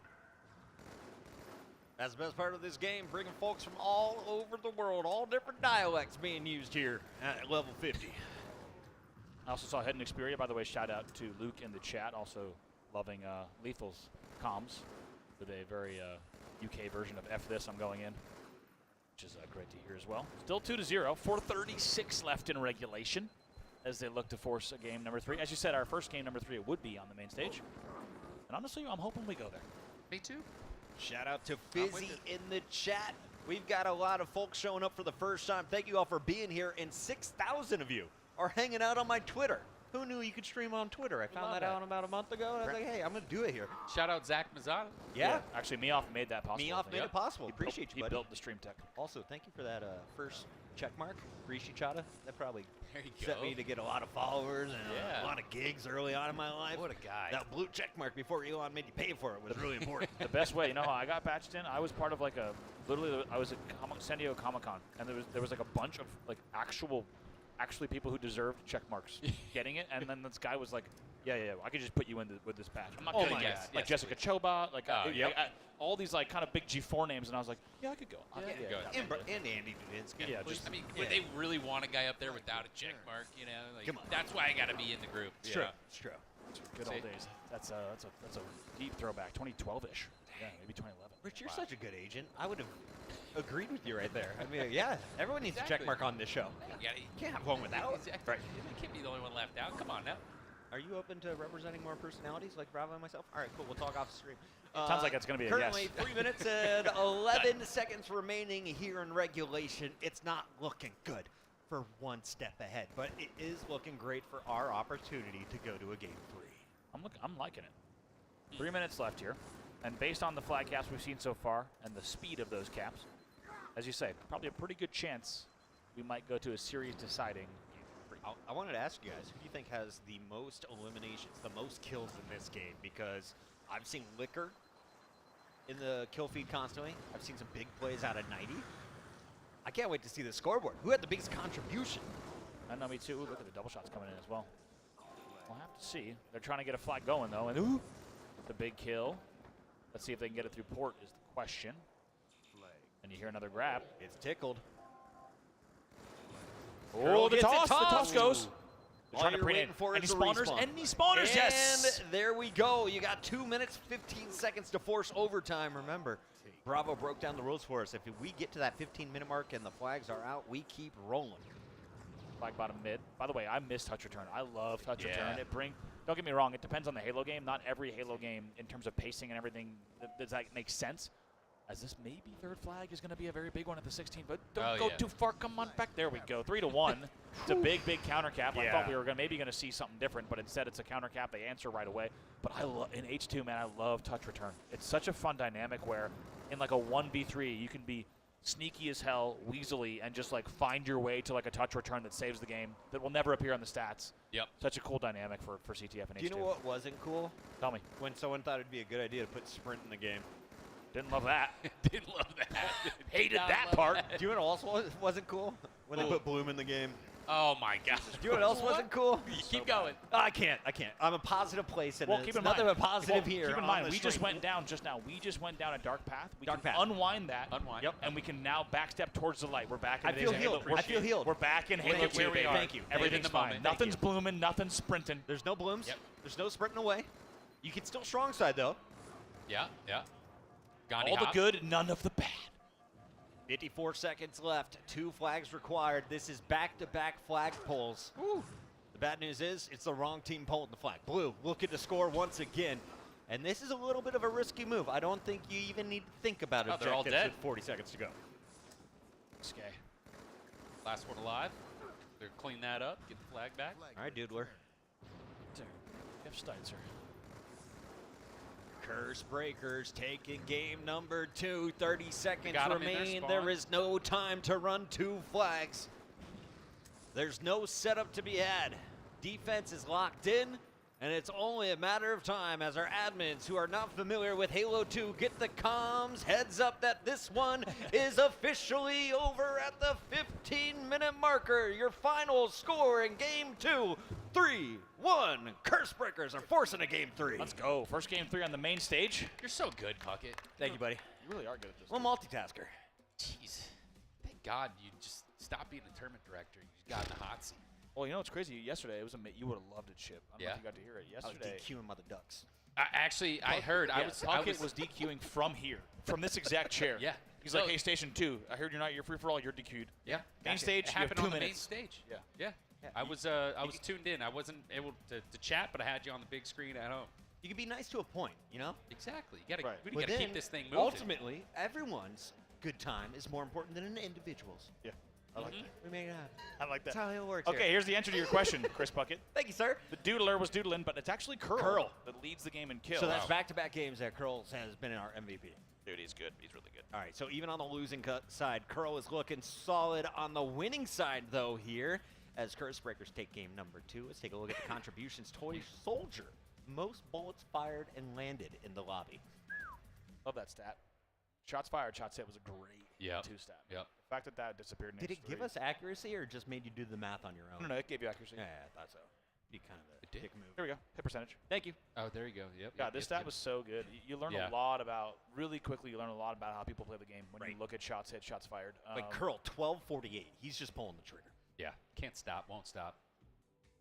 [SPEAKER 1] That's the best part of this game, bringing folks from all over the world, all different dialects being used here at level 50.
[SPEAKER 20] I also saw Hidden Xperia. By the way, shout out to Luke in the chat, also loving Lethal's comms with a very UK version of F this, I'm going in, which is great to hear as well. Still 2-0, 4:36 left in regulation as they look to force a game number 3. As you said, our first game number 3 would be on the main stage. And honestly, I'm hoping we go there.
[SPEAKER 14] Me too.
[SPEAKER 1] Shout out to Fizzy in the chat. We've got a lot of folks showing up for the first time. Thank you all for being here, and 6,000 of you are hanging out on my Twitter. Who knew you could stream on Twitter? I found that out about a month ago, and I was like, hey, I'm going to do it here.
[SPEAKER 14] Shout out Zach Mazzano.
[SPEAKER 1] Yeah.
[SPEAKER 20] Actually, Meoff made that possible.
[SPEAKER 1] Meoff made it possible.
[SPEAKER 20] He
[SPEAKER 1] Appreciate you,
[SPEAKER 20] He
[SPEAKER 1] buddy.
[SPEAKER 20] built the stream tech.
[SPEAKER 1] Also, thank you for that first check mark, Rishi Chada. That probably
[SPEAKER 14] There you
[SPEAKER 1] set
[SPEAKER 14] go.
[SPEAKER 1] me to get a lot of followers and a lot of gigs early on in my life.
[SPEAKER 14] What a guy.
[SPEAKER 1] That blue check mark before Elon made you pay for it was really important.
[SPEAKER 20] The best way, you know how I got patched in? I was part of like literally I was at San Diego Comic-Con, and there was like a bunch of like actually people who deserved check marks getting it, and then this guy was like, yeah, I could just put you in with this patch. I'm not
[SPEAKER 14] Oh
[SPEAKER 20] gonna
[SPEAKER 14] my
[SPEAKER 20] guess.
[SPEAKER 14] God.
[SPEAKER 20] Like
[SPEAKER 14] Yes,
[SPEAKER 20] Jessica Chobot, like
[SPEAKER 14] yep.
[SPEAKER 20] all these like kind of big G4 names, and I was like, yeah, I could go.
[SPEAKER 1] And Andy Dudinsky.
[SPEAKER 20] Yeah,
[SPEAKER 14] I mean, would they really want a guy up there without a check mark? You know, like,
[SPEAKER 1] Come on.
[SPEAKER 14] that's why I got to be in the group.
[SPEAKER 1] It's true. It's true.
[SPEAKER 20] Good old days. That's a deep throwback, 2012ish. Yeah, maybe 2011.
[SPEAKER 1] Rich, you're such a good agent. I would have agreed with you right there. I mean, yeah, everyone needs a check mark on this show.
[SPEAKER 14] You
[SPEAKER 1] Can't have one without.
[SPEAKER 14] Exactly.
[SPEAKER 1] Right.
[SPEAKER 14] You can't be the only one left out. Come on now.
[SPEAKER 1] Are you open to representing more personalities like Bravo and myself? All right, cool. We'll talk off the stream.
[SPEAKER 20] Sounds like it's going to be a
[SPEAKER 1] currently
[SPEAKER 20] yes.
[SPEAKER 1] 3 minutes and 11 seconds remaining here in regulation. It's not looking good for one step ahead, but it is looking great for our opportunity to go to a game 3.
[SPEAKER 20] I'm liking it. 3 minutes left here, and based on the flag caps we've seen so far and the speed of those caps, as you say, probably a pretty good chance we might go to a series deciding.
[SPEAKER 1] I wanted to ask you guys, who do you think has the most eliminations, the most kills in this game? Because I've seen Liquor in the kill feed constantly. I've seen some big plays out of 90. I can't wait to see the scoreboard. Who had the biggest contribution?
[SPEAKER 20] I know, me too. Ooh, look at the double shots coming in as well. We'll have to see. They're trying to get a flag going, though. And ooh, the big kill. Let's see if they can get it through port is the question. And you hear another grab.
[SPEAKER 1] It's tickled.
[SPEAKER 20] Oh, the
[SPEAKER 1] gets it
[SPEAKER 20] toss. The toss goes. They're
[SPEAKER 1] All
[SPEAKER 20] trying to
[SPEAKER 1] you're
[SPEAKER 20] bring in
[SPEAKER 1] waiting for
[SPEAKER 20] any
[SPEAKER 1] is a
[SPEAKER 20] spawners.
[SPEAKER 1] respawn.
[SPEAKER 20] Any spawners, yes.
[SPEAKER 1] And there we go. You got 2 minutes, 15 seconds to force overtime. Remember, Bravo broke down the rules for us. If we get to that 15-minute mark and the flags are out, we keep rolling.
[SPEAKER 20] Flag bottom mid. By the way, I miss touch return. I love touch
[SPEAKER 14] Yeah.
[SPEAKER 20] return. Don't get me wrong, it depends on the Halo game. Not every Halo game, in terms of pacing and everything, does that make sense. As this maybe third flag is going to be a very big one at the 16, but don't go too far. Come on back. There we go. 3-1. It's a big counter cap. I thought we were maybe going to see something different, but instead it's a counter cap. They answer right away. But in H2, man, I love touch return. It's such a fun dynamic where in like a 1v3, you can be sneaky as hell, weaselly, and just like find your way to like a touch return that saves the game that will never appear on the stats.
[SPEAKER 14] Yep.
[SPEAKER 20] Such a cool dynamic for CTF and H2.
[SPEAKER 1] Do you know what wasn't cool?
[SPEAKER 20] Tell me.
[SPEAKER 1] When someone thought it'd be a good idea to put sprint in the game.
[SPEAKER 20] Didn't love that.
[SPEAKER 14] Didn't love that.
[SPEAKER 20] Hated
[SPEAKER 14] Not
[SPEAKER 20] that
[SPEAKER 14] love
[SPEAKER 20] part.
[SPEAKER 14] that.
[SPEAKER 1] Do you know what else wasn't cool? When they put Bloom in the game.
[SPEAKER 14] Oh my gosh.
[SPEAKER 1] Do you know what else wasn't cool?
[SPEAKER 14] Keep going.
[SPEAKER 1] I can't. I'm a positive place, and
[SPEAKER 20] Well,
[SPEAKER 1] it's
[SPEAKER 20] keep in
[SPEAKER 1] nothing
[SPEAKER 20] mind.
[SPEAKER 1] but positive here.
[SPEAKER 20] Keep in
[SPEAKER 1] on
[SPEAKER 20] mind,
[SPEAKER 1] the
[SPEAKER 20] we just
[SPEAKER 1] stream.
[SPEAKER 20] went down just now. We just went down a dark path. We
[SPEAKER 1] Dark
[SPEAKER 20] can
[SPEAKER 1] path.
[SPEAKER 20] unwind that.
[SPEAKER 14] Unwind.
[SPEAKER 20] Yep. And we can now backstep towards the light. We're back in
[SPEAKER 1] I feel
[SPEAKER 20] today's
[SPEAKER 1] healed.
[SPEAKER 20] Halo.
[SPEAKER 1] I feel healed.
[SPEAKER 20] We're back in Halo
[SPEAKER 1] Thank
[SPEAKER 20] 2,
[SPEAKER 1] you.
[SPEAKER 20] baby.
[SPEAKER 1] Thank you.
[SPEAKER 20] Everything's
[SPEAKER 14] the
[SPEAKER 20] fine.
[SPEAKER 14] moment.
[SPEAKER 20] Nothing's blooming. Nothing's sprinting.
[SPEAKER 1] There's no blooms.
[SPEAKER 14] Yep.
[SPEAKER 1] There's no sprinting away. You can still strong side though.
[SPEAKER 14] Yeah. Gandhi
[SPEAKER 20] All the
[SPEAKER 14] hop.
[SPEAKER 20] good, none of the bad.
[SPEAKER 1] 54 seconds left. 2 flags required. This is back-to-back flag pulls. The bad news is it's the wrong team pulling the flag. Blue looking to score once again. And this is a little bit of a risky move. I don't think you even need to think about
[SPEAKER 14] Oh, they're all
[SPEAKER 1] objectives
[SPEAKER 14] dead.
[SPEAKER 1] with 40 seconds to go.
[SPEAKER 8] Skay.
[SPEAKER 14] Last one alive. They're clean that up, get the flag back.
[SPEAKER 1] All right, Doodler.
[SPEAKER 8] Jeff Steitzer.
[SPEAKER 1] Curse Breakers taking game number 2. 30 seconds
[SPEAKER 14] got 'em in their
[SPEAKER 1] remain.
[SPEAKER 14] spawn.
[SPEAKER 1] There is no time to run 2 flags. There's no setup to be had. Defense is locked in, and it's only a matter of time as our admins who are not familiar with Halo 2 get the comms heads up that this one is officially over at the 15-minute marker. Your final score in game 2, 3-1. Curse Breakers are forcing a game 3.
[SPEAKER 8] Let's go. First game 3 on the main stage.
[SPEAKER 14] You're so good, Puckett.
[SPEAKER 1] Thank you, buddy.
[SPEAKER 8] You really are good at this.
[SPEAKER 1] I'm a multitasker.
[SPEAKER 14] Jeez. Thank God you just stopped being the tournament director. You just got in the hot seat.
[SPEAKER 8] Well, you know what's crazy? Yesterday, it was you would have loved it, Chip. I don't know if you got to hear it.
[SPEAKER 1] I was
[SPEAKER 8] Yesterday,
[SPEAKER 1] DQing Mother Ducks.
[SPEAKER 14] Actually, I heard.
[SPEAKER 8] Puckett was DQing from here, from this exact chair.
[SPEAKER 14] Yeah.
[SPEAKER 8] He's like, hey, Station 2, I heard you're free for all. You're DQ'd.
[SPEAKER 14] Yeah.
[SPEAKER 8] Main stage,
[SPEAKER 14] It
[SPEAKER 8] you have
[SPEAKER 14] happened
[SPEAKER 8] 2
[SPEAKER 14] on the
[SPEAKER 8] minutes.
[SPEAKER 14] main stage.
[SPEAKER 8] Yeah.
[SPEAKER 14] Yeah. I was tuned in. I wasn't able to chat, but I had you on the big screen at home.
[SPEAKER 1] You can be nice to a point, you know?
[SPEAKER 14] Exactly. You gotta, we
[SPEAKER 1] But
[SPEAKER 14] gotta
[SPEAKER 1] then,
[SPEAKER 14] keep this thing moving.
[SPEAKER 1] ultimately, everyone's good time is more important than an individual's.
[SPEAKER 8] Yeah. I like that.
[SPEAKER 1] We made it happen.
[SPEAKER 8] I like that.
[SPEAKER 1] That's how it works.
[SPEAKER 8] Okay,
[SPEAKER 1] here.
[SPEAKER 8] here's the answer to your question, Chris Puckett.
[SPEAKER 1] Thank you, sir.
[SPEAKER 8] The doodler was doodling, but it's actually Curl that leads the game in kills.
[SPEAKER 1] So that's back-to-back games that Curl has been our MVP.
[SPEAKER 8] Dude, he's good. He's really good.
[SPEAKER 1] All right, so even on the losing side, Curl is looking solid on the winning side, though, here, as Curse Breakers take game number 2. Let's take a look at the contributions. Toy Soldier, most bullets fired and landed in the lobby.
[SPEAKER 8] Love that stat. Shots fired, shots hit was a great 2 stat.
[SPEAKER 14] Yep.
[SPEAKER 8] The fact that disappeared in
[SPEAKER 1] Did it give us accuracy or just made you do the math on your own?
[SPEAKER 8] No, it gave you accuracy.
[SPEAKER 1] Yeah, I thought so. Be kind of a dick move.
[SPEAKER 8] Here we go. Hit percentage.
[SPEAKER 1] Thank you.
[SPEAKER 14] Oh, there you go. Yep.
[SPEAKER 8] God, this stat was so good. You learn a lot about, really quickly, you learn a lot about how people play the game when you look at shots hit, shots fired.
[SPEAKER 1] Like Curl, 12:48. He's just pulling the trigger.
[SPEAKER 14] Yeah. Can't stop. Won't stop.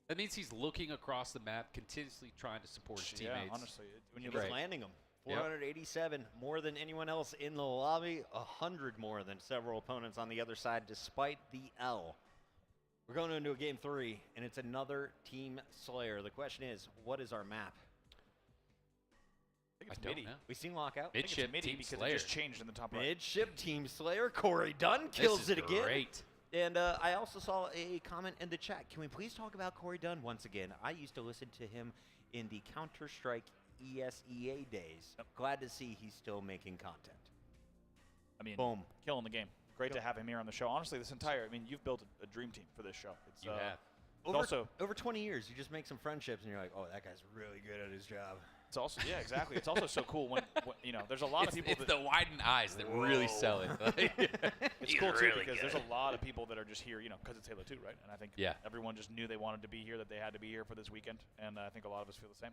[SPEAKER 14] That means he's looking across the map, continuously trying to support his teammates.
[SPEAKER 8] Yeah, honestly. When
[SPEAKER 1] He's landing them. 487, more than anyone else in the lobby, 100 more than several opponents on the other side, despite the L. We're going into a game 3, and it's another Team Slayer. The question is, what is our map?
[SPEAKER 8] I think it's MIDI.
[SPEAKER 1] We've seen Lockout.
[SPEAKER 14] Midship
[SPEAKER 8] MIDI
[SPEAKER 14] Team
[SPEAKER 8] because
[SPEAKER 14] Slayer.
[SPEAKER 8] it just changed in the top right.
[SPEAKER 1] Midship Team Slayer. Corey Dunn kills it again.
[SPEAKER 14] Great.
[SPEAKER 1] And I also saw a comment in the chat. Can we please talk about Corey Dunn once again? I used to listen to him in the Counter-Strike ESEA days. Glad to see he's still making content.
[SPEAKER 8] I mean,
[SPEAKER 1] boom,
[SPEAKER 8] killing the game. Great to have him here on the show. Honestly, this entire, you've built a dream team for this show. It's,
[SPEAKER 14] You have.
[SPEAKER 1] Over 20 years, you just make some friendships, and you're like, oh, that guy's really good at his job.
[SPEAKER 8] It's also, yeah, exactly. It's also so cool when there's a lot of people.
[SPEAKER 14] It's the widened eyes that really sell it.
[SPEAKER 8] It's cool too because there's a lot of people that are just here, because it's Halo 2, right? And I think everyone just knew they wanted to be here, that they had to be here for this weekend, and I think a lot of us feel the same.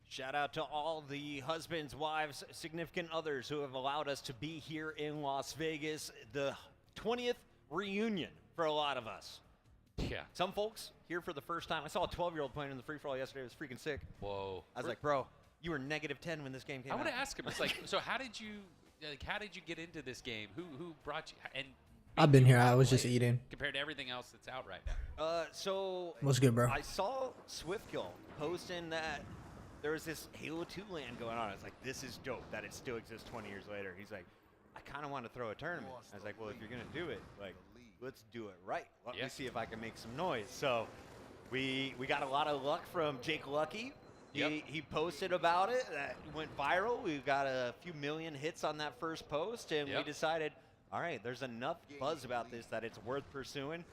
[SPEAKER 1] Shout out to all the husbands, wives, significant others who have allowed us to be here in Las Vegas. The 20th reunion for a lot of us.
[SPEAKER 14] Yeah.
[SPEAKER 1] Some folks here for the first time. I saw a 12-year-old playing in the free-for-all yesterday. It was freaking sick.
[SPEAKER 14] Whoa.
[SPEAKER 1] I was like, bro, you were -10 when this game came out.
[SPEAKER 14] I want to ask him. It's like, so how did you get into this game? Who brought you? And
[SPEAKER 16] I've been here. I was just eating.
[SPEAKER 14] Compared to everything else that's out right now.
[SPEAKER 1] So
[SPEAKER 16] What's good, bro?
[SPEAKER 1] I saw Swiftkill posting that there was this Halo 2 LAN going on. I was like, this is dope that it still exists 20 years later. He's like, I kind of want to throw a tournament. I was like, well, if you're going to do it, let's do it right. Let me see if I can make some noise. So we got a lot of luck from Jake Lucky. He posted about it. That went viral. We've got a few million hits on that first post, and we decided, all right, there's enough buzz about this that it's worth pursuing.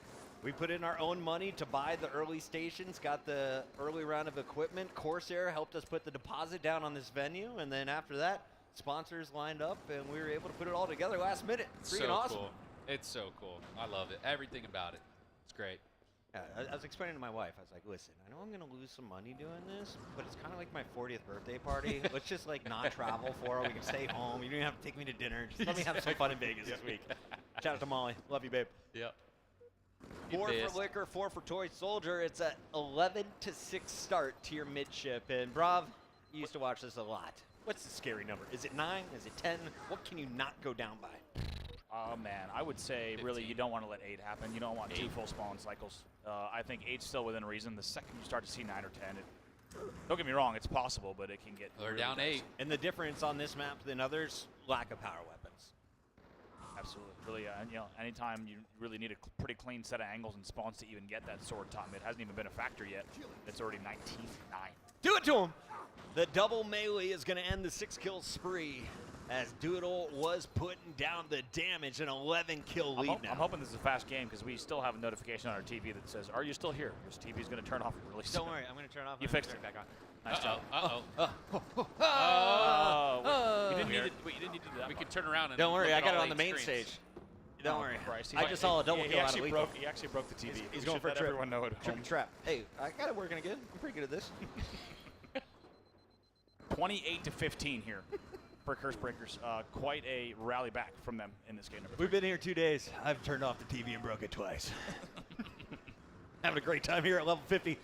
[SPEAKER 1] We put in our own money to buy the early stations, got the early round of equipment. Corsair helped us put the deposit down on this venue, and then after that, sponsors lined up, and we were able to put it all together last minute. Freaking awesome.
[SPEAKER 14] Cool. It's so cool. I love it. Everything about it. It's great.
[SPEAKER 1] Yeah, I was explaining to my wife, I was like, listen, I know I'm going to lose some money doing this, but it's kind of like my 40th birthday party. Let's just not travel for it. We can stay home. You don't even have to take me to dinner. Just let me have some fun in Vegas this week. Shout out to Molly. Love you, babe.
[SPEAKER 14] Yep.
[SPEAKER 1] 4 for Liquor, 4 for Toy Soldier. It's an 11-6 start to your midship. And Brav, you used to watch this a lot. What's the scary number? Is it 9? Is it 10? What can you not go down by?
[SPEAKER 8] Oh, man. I would say, 15. Really, you don't want to let 8 happen. You don't want 2 full spawn cycles. I think 8's still within reason. The second you start to see 9 or 10, don't get me wrong, it's possible, but it can get
[SPEAKER 14] They're
[SPEAKER 8] really
[SPEAKER 14] down
[SPEAKER 8] fast.
[SPEAKER 14] 8.
[SPEAKER 1] And the difference on this map than others, lack of power weapons.
[SPEAKER 20] Absolutely. Really, you know, anytime you really need a pretty clean set of angles and spawns to even get that sword time, it hasn't even been a factor yet. It's already 19-9.
[SPEAKER 1] Do it to him! The double melee is going to end the 6-kill spree as Doodle was putting down the damage, an 11-kill lead now.
[SPEAKER 20] I'm hoping this is a fast game because we still have a notification on our TV that says, "Are you still here?" This TV is going to turn off really soon.
[SPEAKER 1] Don't worry, I'm going to turn it off.
[SPEAKER 20] You fixed it.
[SPEAKER 1] Back on.
[SPEAKER 20] Nice job.
[SPEAKER 14] You didn't need to do that. We could turn around and
[SPEAKER 1] don't worry,
[SPEAKER 14] look
[SPEAKER 1] I
[SPEAKER 14] at
[SPEAKER 1] got it
[SPEAKER 14] all
[SPEAKER 1] on the
[SPEAKER 14] 8
[SPEAKER 1] main
[SPEAKER 14] screens.
[SPEAKER 1] stage. Don't worry.
[SPEAKER 20] Christ.
[SPEAKER 1] I just saw a double kill out of lethal.
[SPEAKER 20] He actually broke the TV.
[SPEAKER 1] He's going for a trip.
[SPEAKER 20] Everyone know it.
[SPEAKER 1] Trip and trap. Hey, I got it working again. I'm pretty good at this.
[SPEAKER 20] 28-15 here for Curse Breakers. Quite a rally back from them in this game.
[SPEAKER 1] We've been here 2 days. I've turned off the TV and broke it twice. Having a great time here at level 50.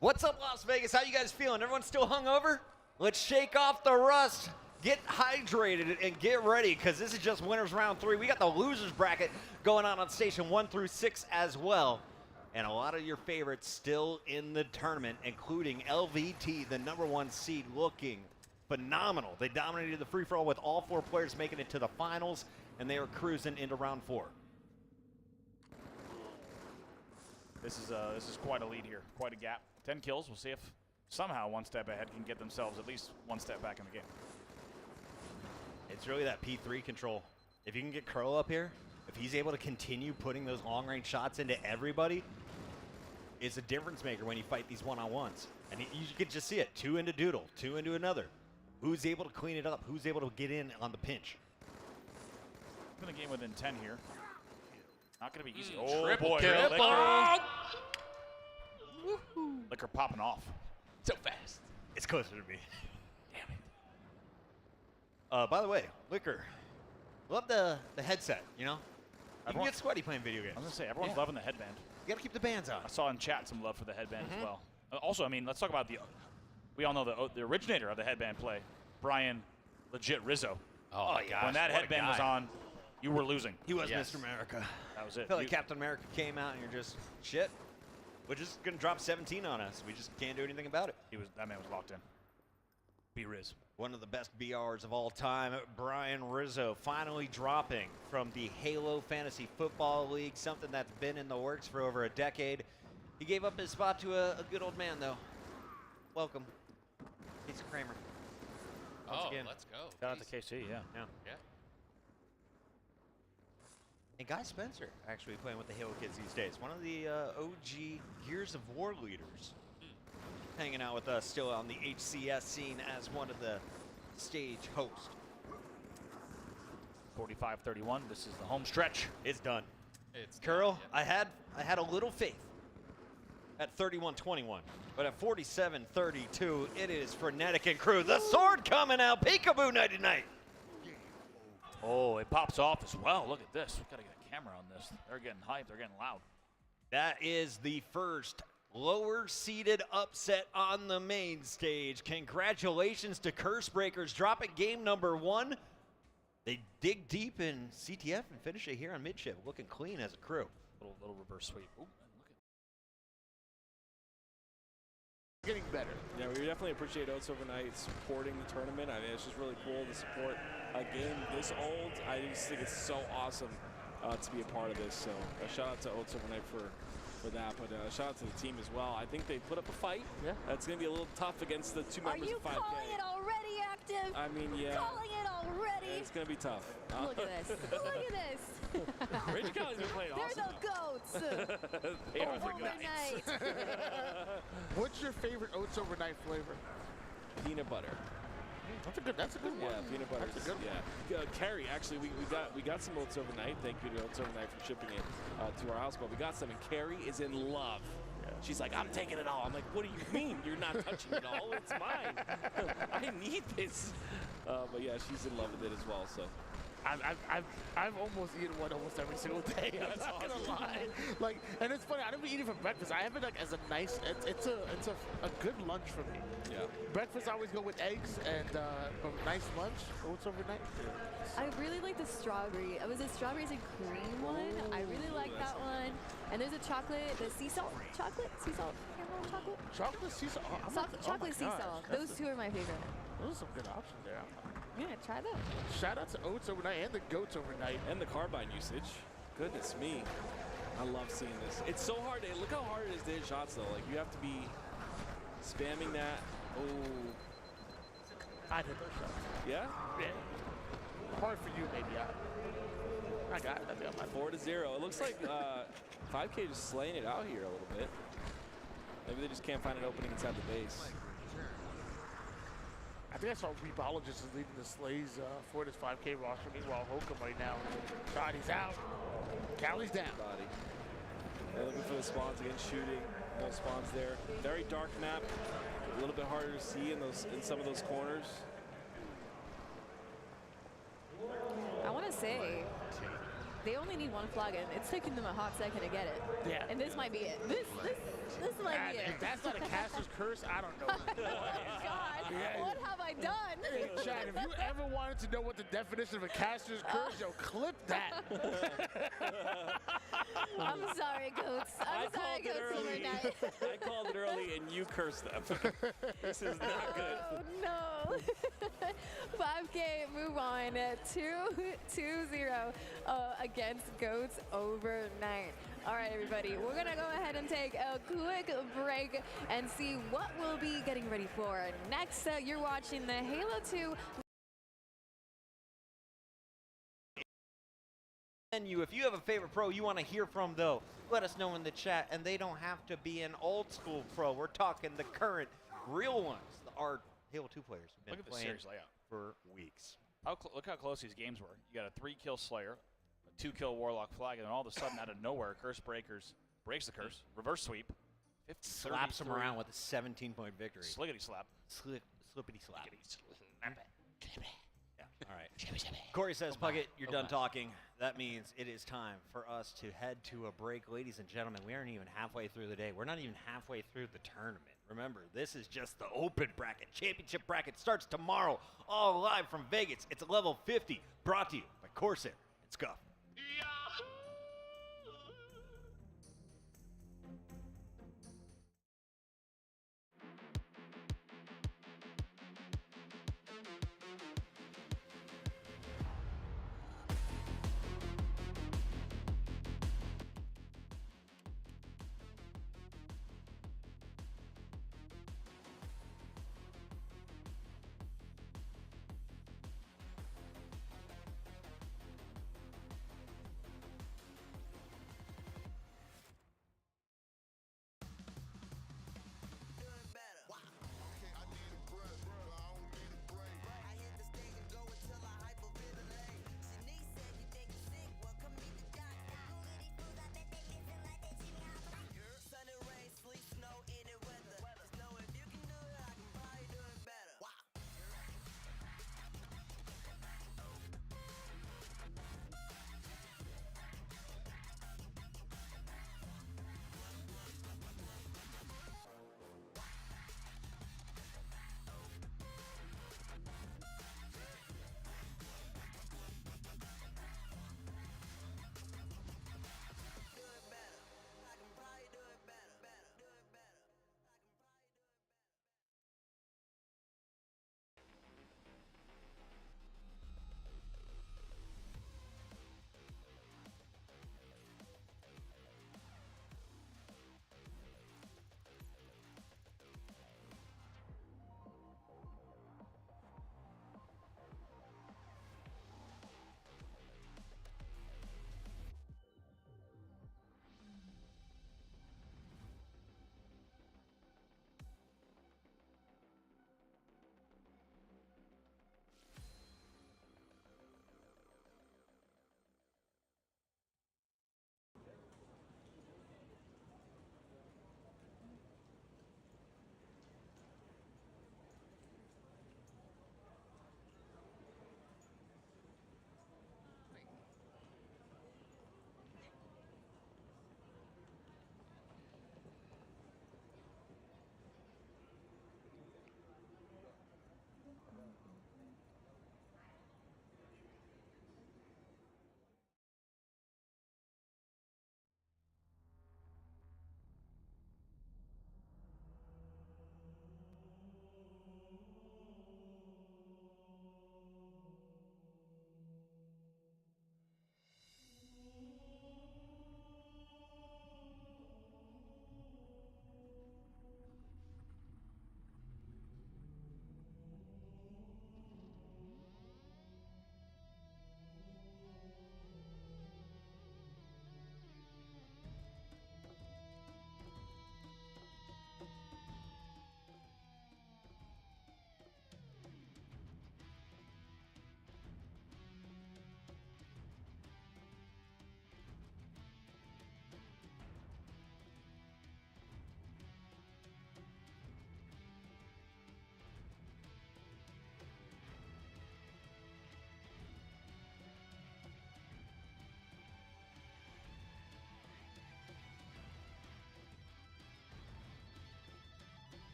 [SPEAKER 1] What's up, Las Vegas? How you guys feeling? Everyone still hungover? Let's shake off the rust. Get hydrated and get ready because this is just winners round 3. We got the losers bracket going on station 1 through 6 as well. And a lot of your favorites still in the tournament, including LVT, the #1 seed, looking phenomenal. They dominated the free-for-all with all 4 players making it to the finals, and they are cruising into round 4.
[SPEAKER 20] This is quite a lead here, quite a gap. 10 kills. We'll see if somehow one step ahead can get themselves at least one step back in the game.
[SPEAKER 1] It's really that P3 control. If you can get Curl up here, if he's able to continue putting those long-range shots into everybody, it's a difference maker when you fight these one-on-ones. And you can just see it. 2 into Doodle, 2 into another. Who's able to clean it up? Who's able to get in on the pinch?
[SPEAKER 20] It's been a game within 10 here. Not going to be easy.
[SPEAKER 14] Triple
[SPEAKER 20] boy.
[SPEAKER 14] kill.
[SPEAKER 20] Liquor popping off.
[SPEAKER 14] So fast.
[SPEAKER 1] It's closer to me. Damn it. By the way, Liquor, love the headset, you know? You can get sweaty playing video games.
[SPEAKER 20] I was going to say, everyone's loving the headband.
[SPEAKER 1] You got to keep the bands on.
[SPEAKER 20] I saw in chat some love for the headband as well. Also, I mean, let's talk about we all know the originator of the headband play, Brian Legit Rizzo.
[SPEAKER 14] Oh, my gosh.
[SPEAKER 20] When that headband was on, you were losing.
[SPEAKER 1] He was Mr. America.
[SPEAKER 20] That was it.
[SPEAKER 1] I feel like Captain America came out and you're just, shit, we're just going to drop 17 on us. We just can't do anything about it.
[SPEAKER 20] That man was locked in. B-Riz.
[SPEAKER 1] One of the best BRs of all time, Brian Rizzo, finally dropping from the Halo Fantasy Football League, something that's been in the works for over a decade. He gave up his spot to a good old man, though. Welcome, Casey Kramer. Once again.
[SPEAKER 14] Let's go.
[SPEAKER 20] Shout out to KC, yeah.
[SPEAKER 1] And Guy Spencer actually playing with the Halo kids these days. One of the OG Gears of War leaders. Hanging out with us still on the HCS scene as one of the stage hosts.
[SPEAKER 20] 45-31. This is the home stretch.
[SPEAKER 1] It's done.
[SPEAKER 14] It's
[SPEAKER 1] Curl, I had a little faith at 31-21, but at 47-32, it is frenetic and crew. The sword coming out, peekaboo nighty night.
[SPEAKER 20] Oh, it pops off as well. Look at this. We've got to get a camera on this. They're getting hyped. They're getting loud.
[SPEAKER 1] That is the first lower seeded upset on the main stage. Congratulations to Curse Breakers dropping game #1. They dig deep in CTF and finish it here on midship, looking clean as a crew.
[SPEAKER 20] Little reverse sweep. Ooh,
[SPEAKER 11] Getting better.
[SPEAKER 4] Yeah, we definitely appreciate Oats Overnight supporting the tournament. I mean, it's just really cool to support a game this old. I just think it's so awesome to be a part of this. So shout out to Oats Overnight for that, but shout out to the team as well. I think they put up a fight.
[SPEAKER 11] Yeah.
[SPEAKER 4] It's going to be a little tough against the 2 members of 5K.
[SPEAKER 5] Are you calling it already, Active?
[SPEAKER 4] I mean, yeah.
[SPEAKER 5] Calling it already?
[SPEAKER 4] It's going to be tough.
[SPEAKER 5] Look at this. Look at this.
[SPEAKER 4] Rage Collins been playing
[SPEAKER 5] They're
[SPEAKER 4] awesome.
[SPEAKER 5] the goats.
[SPEAKER 4] They are
[SPEAKER 5] Overnight.
[SPEAKER 11] What's your favorite Oats Overnight flavor?
[SPEAKER 4] Peanut butter.
[SPEAKER 11] That's a good one.
[SPEAKER 4] Yeah, peanut butter.
[SPEAKER 11] That's a good one.
[SPEAKER 4] Carrie, actually, we got some Oats Overnight. Thank you to Oats Overnight for shipping it to our house. But we got some, and Carrie is in love. Yeah. She's like, I'm taking it all. I'm like, what do you mean? You're not touching it all? It's mine. I need this. But yeah, she's in love with it as well. So.
[SPEAKER 11] I've almost eaten one almost every single day. I'm not gonna lie. Like, and it's funny. I don't eat it for breakfast. I have it like as a nice. It's a good lunch for me.
[SPEAKER 4] Yeah.
[SPEAKER 11] Breakfast I always go with eggs and a nice lunch. Oats Overnight.
[SPEAKER 5] I really like the strawberry. It was a strawberries and cream one. I really like that one. And there's a chocolate, the sea salt chocolate, sea salt caramel chocolate.
[SPEAKER 11] Chocolate sea salt.
[SPEAKER 5] Chocolate sea salt. Those two are my favorite.
[SPEAKER 11] Those are some good options there.
[SPEAKER 5] Yeah, try that.
[SPEAKER 11] Shout out to Oats overnight and the Goats overnight.
[SPEAKER 4] And the carbine usage. Goodness me. I love seeing this. It's so hard. Look how hard it is to hit shots, though. Like, you have to be spamming that. Oh.
[SPEAKER 11] I'd hit those shots.
[SPEAKER 4] Yeah?
[SPEAKER 11] Yeah. Hard for you, maybe. I got it. I think I might.
[SPEAKER 4] 4-0. It looks like 5K just slaying it out here a little bit. Maybe they just can't find an opening inside the base.
[SPEAKER 11] I think I saw Rebologist is leading the slays for this 5K roster. Meanwhile, Hokum right now. Body's out. Callie's down.
[SPEAKER 4] Body. They're looking for the spawns again, shooting. No spawns there. Very dark map. A little bit harder to see in some of those corners.
[SPEAKER 5] I want to say they only need one flag, and it's taking them a hot second to get it.
[SPEAKER 11] Yeah.
[SPEAKER 5] And this might be it. This might be it.
[SPEAKER 11] If that's not a caster's curse, I don't know.
[SPEAKER 5] Oh my God,
[SPEAKER 11] Yeah.
[SPEAKER 5] what have I done?
[SPEAKER 11] Hey, Chad, if you ever wanted to know what the definition of a caster's curse, yo, clip that.
[SPEAKER 5] I'm sorry, Goats. I'm sorry, Goats overnight.
[SPEAKER 4] I called it early, and you cursed them. This is not good.
[SPEAKER 5] Oh, no. 5K move on 2-0 against Goats overnight. All right, everybody, we're going to go ahead and take a quick break and see what we'll be getting ready for. Next, you're watching the Halo 2
[SPEAKER 1] menu. If you have a favorite pro you want to hear from, though, let us know in the chat. And they don't have to be an old school pro. We're talking the current, real ones. Our Halo 2 players have been
[SPEAKER 20] Look at the
[SPEAKER 1] playing
[SPEAKER 20] series layout
[SPEAKER 1] for weeks.
[SPEAKER 20] Look how close these games were. You got a 3-kill Slayer, a 2-kill Warlock flag, and then all of a sudden, out of nowhere, Curse Breakers breaks the curse, reverse sweep, 50,
[SPEAKER 1] Slaps them around with a 17-point victory.
[SPEAKER 20] Sliggity slap.
[SPEAKER 1] Slippity slap. Yeah, all right.
[SPEAKER 20] Shibby.
[SPEAKER 1] Corey says, Puckett, you're done talking. That means it is time for us to head to a break. Ladies and gentlemen, we aren't even halfway through the day. We're not even halfway through the tournament. Remember, this is just the open bracket. Championship bracket starts tomorrow, all live from Vegas. It's level 50, brought to you by Corsair and Scuff.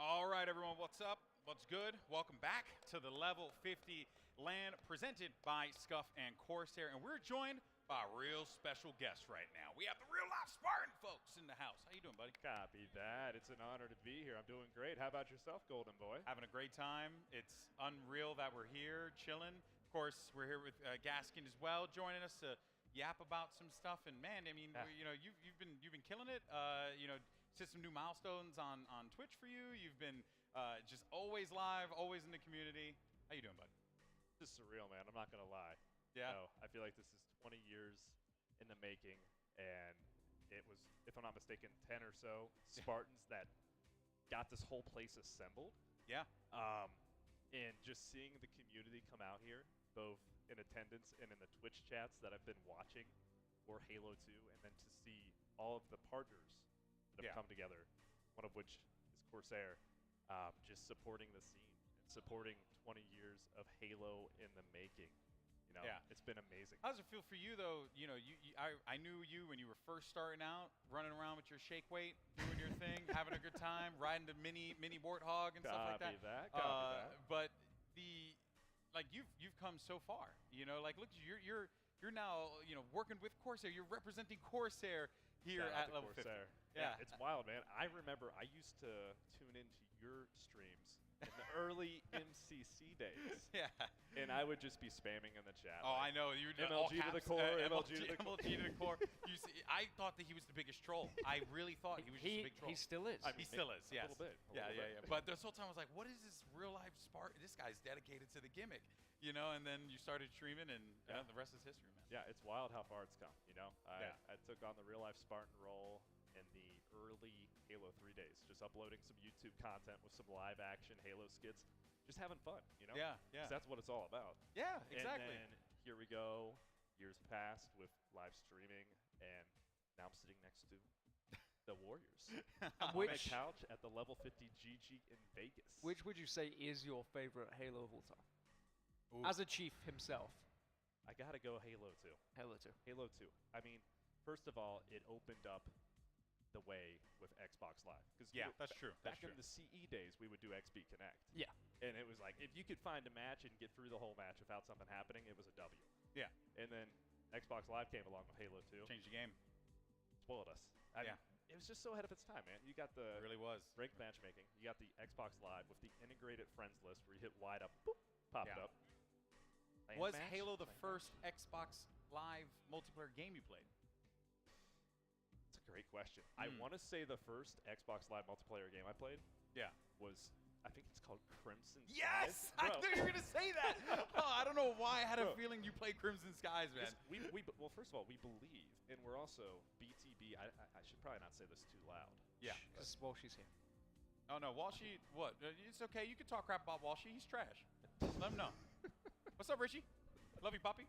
[SPEAKER 2] All right, everyone, what's up? What's good? Welcome back to the Level 50 LAN presented by Scuff and Corsair, and we're joined by a real special guest right now. We have the real life Spartan folks in the house. How you doing, buddy?
[SPEAKER 12] Copy that. It's an honor to be here. I'm doing great. How about yourself, Golden Boy?
[SPEAKER 2] Having a great time. It's unreal that we're here chilling. Of course, we're here with Gaskin as well, joining us to yap about some stuff. And man, I mean, you know, you've been killing it. You know, set some new milestones on Twitch for you. You've been just always live, always in the community. How you doing, bud?
[SPEAKER 12] This is surreal, man. I'm not gonna lie.
[SPEAKER 2] Yeah.
[SPEAKER 12] No, I feel like this is 20 years in the making, and it was, if I'm not mistaken, 10 or so Spartans that got this whole place assembled.
[SPEAKER 2] Yeah.
[SPEAKER 12] And just seeing the community come out here, both in attendance and in the Twitch chats that I've been watching for Halo 2, and then to see all of the partners that have come together, one of which is Corsair, just supporting the scene and supporting 20 years of Halo in the making. You know, it's been amazing.
[SPEAKER 2] How does it feel for you, though? You know, I knew you when you were first starting out, running around with your shake weight, doing your thing, having a good time, riding the mini warthog and stuff like that.
[SPEAKER 12] Copy that.
[SPEAKER 2] But you've come so far. You know, like look, you're now working with Corsair. You're representing Corsair here at Level 50.
[SPEAKER 12] Yeah, it's wild, man. I remember I used to tune into your streams in the early MCC days.
[SPEAKER 2] Yeah.
[SPEAKER 12] And I would just be spamming in the chat.
[SPEAKER 2] Oh,
[SPEAKER 12] like,
[SPEAKER 2] I know. You were doing
[SPEAKER 12] MLG
[SPEAKER 2] all
[SPEAKER 12] to
[SPEAKER 2] caps,
[SPEAKER 12] the core, MLG to the core.
[SPEAKER 2] MLG to the core. You see, I thought that he was the biggest troll. I really thought he was just a big troll.
[SPEAKER 8] He still is.
[SPEAKER 2] I mean, he still is, yes.
[SPEAKER 12] A little bit.
[SPEAKER 2] Yeah. But this whole time I was like, what is this real life Spartan? This guy's dedicated to the gimmick, you know? And then you started streaming, and the rest is history, man.
[SPEAKER 12] Yeah, it's wild how far it's come, you know? I took on the real life Spartan role in the early Halo 3 days, just uploading some YouTube content with some live action Halo skits, just having fun, you know?
[SPEAKER 2] Yeah.
[SPEAKER 12] 'Cause that's what it's all about.
[SPEAKER 2] Yeah, exactly.
[SPEAKER 12] And then here we go, years passed with live streaming, and now I'm sitting next to the Warriors on my couch at the Level 50 GG in Vegas.
[SPEAKER 18] Which would you say is your favorite Halo of all time?
[SPEAKER 12] Ooh.
[SPEAKER 18] As a chief himself.
[SPEAKER 12] I gotta go Halo 2.
[SPEAKER 18] Halo 2.
[SPEAKER 12] Halo 2. I mean, first of all, it opened up the way with Xbox Live.
[SPEAKER 2] That's true.
[SPEAKER 12] Back in the CE days, we would do XB Connect.
[SPEAKER 18] Yeah.
[SPEAKER 12] And it was like, if you could find a match and get through the whole match without something happening, it was a W.
[SPEAKER 2] Yeah.
[SPEAKER 12] And then Xbox Live came along with Halo 2.
[SPEAKER 2] Changed the game.
[SPEAKER 12] Spoiled us. I mean, it was just so ahead of its time, man. You got the
[SPEAKER 2] really was
[SPEAKER 12] ranked matchmaking. You got the Xbox Live with the integrated friends list where you hit wide up, boop, popped up.
[SPEAKER 2] Was Halo the first Xbox Live multiplayer game you played?
[SPEAKER 12] That's a great question. I want to say the first Xbox Live multiplayer game I played was, I think it's called Crimson Skies.
[SPEAKER 2] Yes! I knew you were going to say that! I don't know why I had a feeling you played Crimson Skies, man.
[SPEAKER 12] Well, first of all, we believe, and we're also BTB. I should probably not say this too loud.
[SPEAKER 2] Yeah.
[SPEAKER 18] Because Walshy's here.
[SPEAKER 2] Oh, no, Walshy, what? It's okay. You can talk crap about Walshy. He's trash. Let him know. What's up, Richie? Love you, puppy.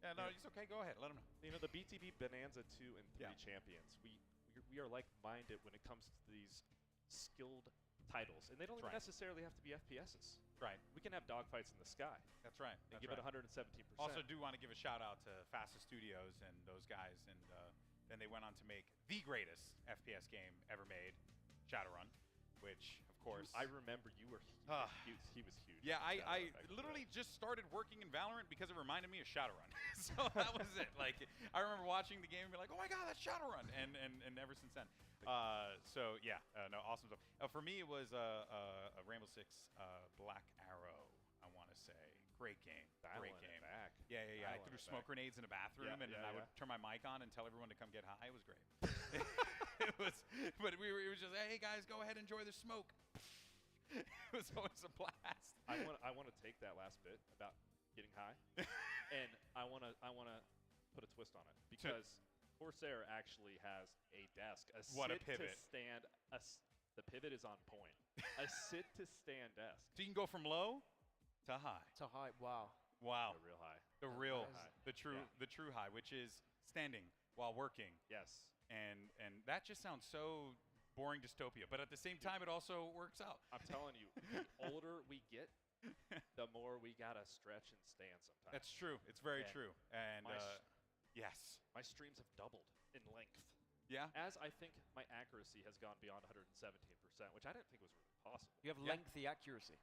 [SPEAKER 2] Yeah, no, it's okay. Go ahead. Let him know.
[SPEAKER 12] You know, the BTB Bonanza 2 and 3 champions, we are like-minded when it comes to these skilled titles. And they don't even necessarily have to be FPSs.
[SPEAKER 2] Right.
[SPEAKER 12] We can have dogfights in the sky.
[SPEAKER 2] That's right.
[SPEAKER 12] And give it 117%.
[SPEAKER 2] Also do want to give a shout-out to Fastest Studios and those guys. And then they went on to make the greatest FPS game ever made, Shadowrun, which, of course...
[SPEAKER 12] I remember you were huge. He was huge.
[SPEAKER 2] Yeah, I literally just started working in Valorant because it reminded me of Shadowrun. So that was it. Like, I remember watching the game and be like, oh my god, that's Shadowrun! And ever since then. So, yeah, no, awesome stuff. For me, it was a Rainbow Six Black Arrow, I want to say. Great game. Great game.
[SPEAKER 12] Back.
[SPEAKER 2] Yeah. I threw smoke grenades in a bathroom, and I would turn my mic on and tell everyone to come get high. It was great. It was just, hey guys, go ahead, enjoy the smoke. It was always a blast.
[SPEAKER 12] I want to take that last bit about getting high, and I want to put a twist on it because Corsair actually has a desk, a sit to stand. The pivot is on point. A sit to stand desk.
[SPEAKER 2] So you can go from low to high.
[SPEAKER 18] To high. Wow.
[SPEAKER 2] Wow.
[SPEAKER 12] The real high.
[SPEAKER 2] The real high. The true high, which is standing while working.
[SPEAKER 12] Yes.
[SPEAKER 2] And that just sounds so boring dystopia, but at the same time, it also works out.
[SPEAKER 12] I'm telling you, the older we get, the more we gotta stretch and stand sometimes.
[SPEAKER 2] That's true. It's very true. And yes,
[SPEAKER 12] my streams have doubled in length.
[SPEAKER 2] Yeah.
[SPEAKER 12] As I think my accuracy has gone beyond 117%, which I didn't think was possible.
[SPEAKER 18] You have lengthy accuracy.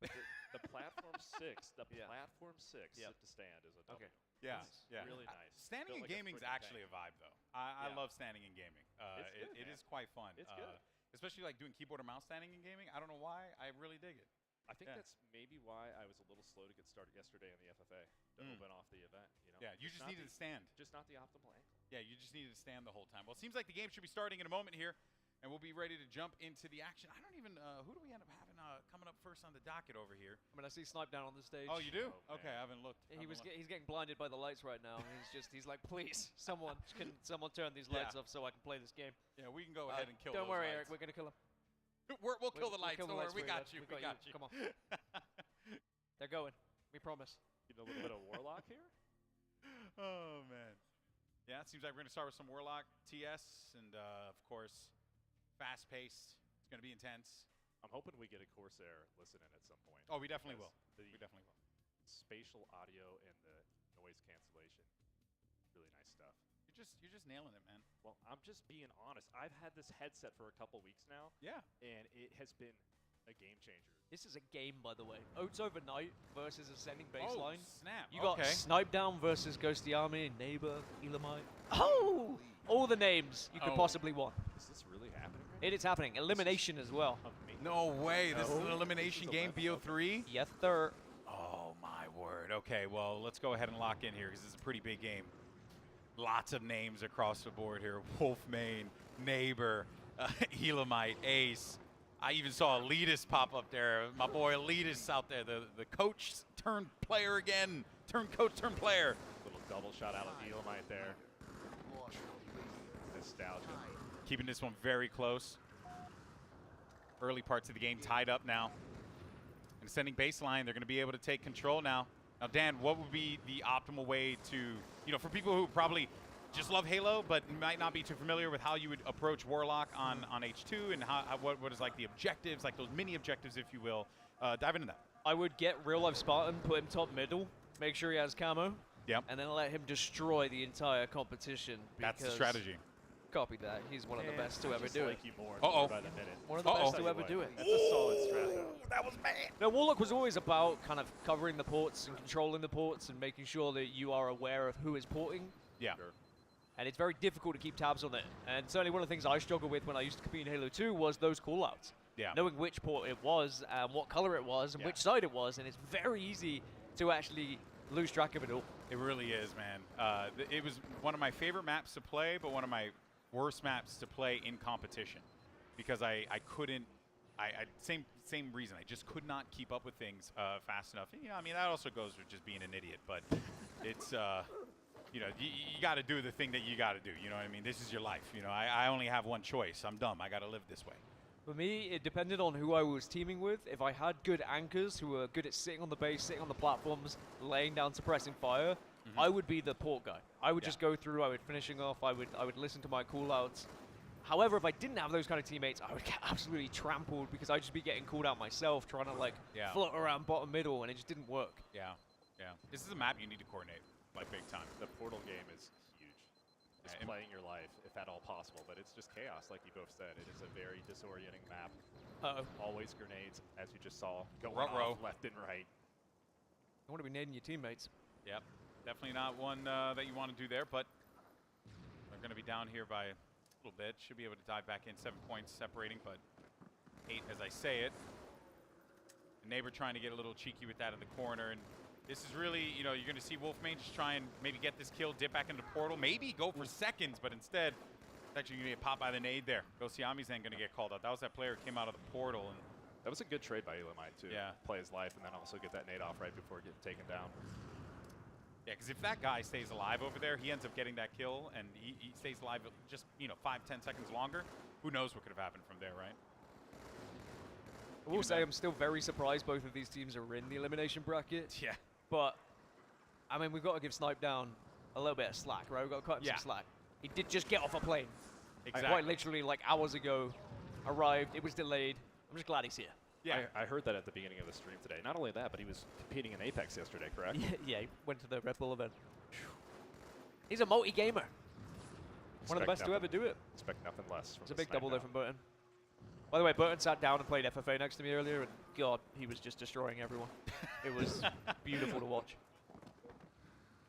[SPEAKER 12] The platform 6, platform 6
[SPEAKER 18] Yep.
[SPEAKER 12] to stand is a W.
[SPEAKER 18] Okay.
[SPEAKER 2] Yeah,
[SPEAKER 12] It's
[SPEAKER 2] yeah.
[SPEAKER 12] really nice.
[SPEAKER 2] Standing in
[SPEAKER 12] Built like a
[SPEAKER 2] gaming's
[SPEAKER 12] friggin'
[SPEAKER 2] actually
[SPEAKER 12] tank.
[SPEAKER 2] a vibe, though. I
[SPEAKER 12] Yeah.
[SPEAKER 2] love standing in gaming.
[SPEAKER 12] It's good,
[SPEAKER 2] It
[SPEAKER 12] man.
[SPEAKER 2] is quite fun.
[SPEAKER 12] It's good.
[SPEAKER 2] Especially like doing keyboard and mouse standing in gaming. I don't know why. I really dig it.
[SPEAKER 12] I think that's maybe why I was a little slow to get started yesterday in the FFA to open off the event. You know?
[SPEAKER 2] Yeah, you just needed to stand.
[SPEAKER 12] Just not the optimal angle.
[SPEAKER 2] Yeah, you just needed to stand the whole time. Well, it seems like the game should be starting in a moment here, and we'll be ready to jump into the action. I don't even, who do we end up having coming up first on the docket over here?
[SPEAKER 18] I mean, I see Snipedown on the stage.
[SPEAKER 2] Oh, you do? Okay, I haven't looked.
[SPEAKER 18] He's getting blinded by the lights right now. He's like, please, someone turn these lights off so I can play this game.
[SPEAKER 2] Yeah, we can go ahead and kill
[SPEAKER 18] Don't
[SPEAKER 2] those
[SPEAKER 18] worry,
[SPEAKER 2] lights.
[SPEAKER 18] Eric, we're gonna kill him.
[SPEAKER 2] We'll kill the lights.
[SPEAKER 18] Kill the
[SPEAKER 2] Don't worry,
[SPEAKER 18] lights
[SPEAKER 2] we
[SPEAKER 18] for
[SPEAKER 2] got you.
[SPEAKER 18] We got you. Come on. They're going. We promise.
[SPEAKER 12] Give a little bit of Warlock here.
[SPEAKER 2] Oh, man. Yeah, it seems like we're going to start with some Warlock TS, and, of course, fast-paced. It's going to be intense.
[SPEAKER 12] I'm hoping we get a Corsair listening at some point.
[SPEAKER 2] Oh, we definitely will.
[SPEAKER 12] We definitely will. Spatial audio and the noise cancellation. Really nice stuff.
[SPEAKER 2] You're just nailing it, man.
[SPEAKER 12] Well, I'm just being honest. I've had this headset for a couple weeks now.
[SPEAKER 2] Yeah.
[SPEAKER 12] And it has been a game changer.
[SPEAKER 18] This is a game, by the way. Oats overnight versus Ascending Baseline.
[SPEAKER 2] Oh, snap.
[SPEAKER 18] You got Snipedown versus Ghosty Army, Neighbor, Elamite. Oh! All the names you could possibly want.
[SPEAKER 12] Is this really happening?
[SPEAKER 18] It is happening. Elimination as well.
[SPEAKER 2] No way. This is an elimination game, BO3?
[SPEAKER 18] Yes, sir.
[SPEAKER 2] Oh, my word. Okay, well, let's go ahead and lock in here because this is a pretty big game. Lots of names across the board here. Wolfmane, Neighbor, Elamite, Ace. I even saw Elitis pop up there. My boy Elitis out there, the coach turned player again. Turned coach, turned player.
[SPEAKER 12] Little double shot out of Elamite there. Nostalgia.
[SPEAKER 2] Keeping this one very close. Early parts of the game tied up now. And Ascending Baseline, they're going to be able to take control now. Now, Dan, what would be the optimal way to, for people who probably just love Halo but might not be too familiar with how you would approach Warlock on H2 and what is like the objectives, like those mini objectives, if you will. Dive into that.
[SPEAKER 18] I would get real life Spartan, put him top middle, make sure he has camo.
[SPEAKER 2] Yep.
[SPEAKER 18] And then let him destroy the entire competition.
[SPEAKER 2] That's the strategy.
[SPEAKER 18] Copy that. He's one of the best to ever do it.
[SPEAKER 12] You more
[SPEAKER 2] by
[SPEAKER 12] the minute.
[SPEAKER 18] One of the best to ever do it.
[SPEAKER 12] That's a solid strat, though.
[SPEAKER 2] That was bad.
[SPEAKER 18] Now, Warlock was always about kind of covering the ports and controlling the ports and making sure that you are aware of who is porting.
[SPEAKER 2] Yeah.
[SPEAKER 12] Sure.
[SPEAKER 18] And it's very difficult to keep tabs on it. And certainly one of the things I struggled with when I used to compete in Halo 2 was those callouts.
[SPEAKER 2] Yeah.
[SPEAKER 18] Knowing which port it was, and what color it was, and which side it was, and it's very easy to actually lose track of it all.
[SPEAKER 2] It really is, man. It was one of my favorite maps to play, but one of my worst maps to play in competition because I couldn't. Same reason. I just could not keep up with things fast enough. And, I mean, that also goes with just being an idiot. But it's, you got to do the thing that you got to do. You know what I mean? This is your life. I only have one choice. I'm dumb. I got to live this way.
[SPEAKER 18] For me, it depended on who I was teaming with. If I had good anchors who were good at sitting on the base, sitting on the platforms, laying down suppressing fire, I would be the port guy. I would just go through. I would finishing off. I would listen to my callouts. However, if I didn't have those kind of teammates, I would get absolutely trampled because I'd just be getting called out myself, trying to float around bottom middle, and it just didn't work.
[SPEAKER 2] Yeah. This is a map you need to coordinate, like big time.
[SPEAKER 12] The Portal game is huge. It's playing your life, if at all possible, but it's just chaos, like you both said. It is a very disorienting map. Always grenades, as you just saw, going off left and right.
[SPEAKER 18] You want to be nading your teammates.
[SPEAKER 2] Yep. Definitely not one that you want to do there, but they're going to be down here by a little bit. Should be able to dive back in. 7 points separating, but 8 as I say it. The Neighbor trying to get a little cheeky with that in the corner, and this is really, you're going to see Wolfmane just try and maybe get this kill, dip back into Portal, maybe go for seconds, but instead, it's actually going to get popped by the nade there. Gosiami's then going to get called out. That was that player who came out of the Portal. And
[SPEAKER 12] that was a good trade by Elamite, too.
[SPEAKER 2] Yeah.
[SPEAKER 12] Play his life and then also get that nade off right before getting taken down.
[SPEAKER 2] Yeah, because if that guy stays alive over there, he ends up getting that kill, and he stays alive just, 5-10 seconds longer. Who knows what could have happened from there, right?
[SPEAKER 18] I will say I'm still very surprised both of these teams are in the elimination bracket.
[SPEAKER 2] Yeah.
[SPEAKER 18] But, I mean, we've got to give Snipedown a little bit of slack, right? We've got to cut him some slack. He did just get off a plane.
[SPEAKER 2] Exactly.
[SPEAKER 18] Quite literally, like, hours ago, arrived. It was delayed. I'm just glad he's here.
[SPEAKER 12] Yeah, I heard that at the beginning of the stream today. Not only that, but he was competing in Apex yesterday, correct?
[SPEAKER 18] Yeah, he went to the Red Bull event. He's a multi-gamer. One of the best to ever do it.
[SPEAKER 12] Expect nothing less from
[SPEAKER 18] It's a big double there from Burton. By the way, Burton sat down and played FFA next to me earlier, and God, he was just destroying everyone. It was beautiful to watch.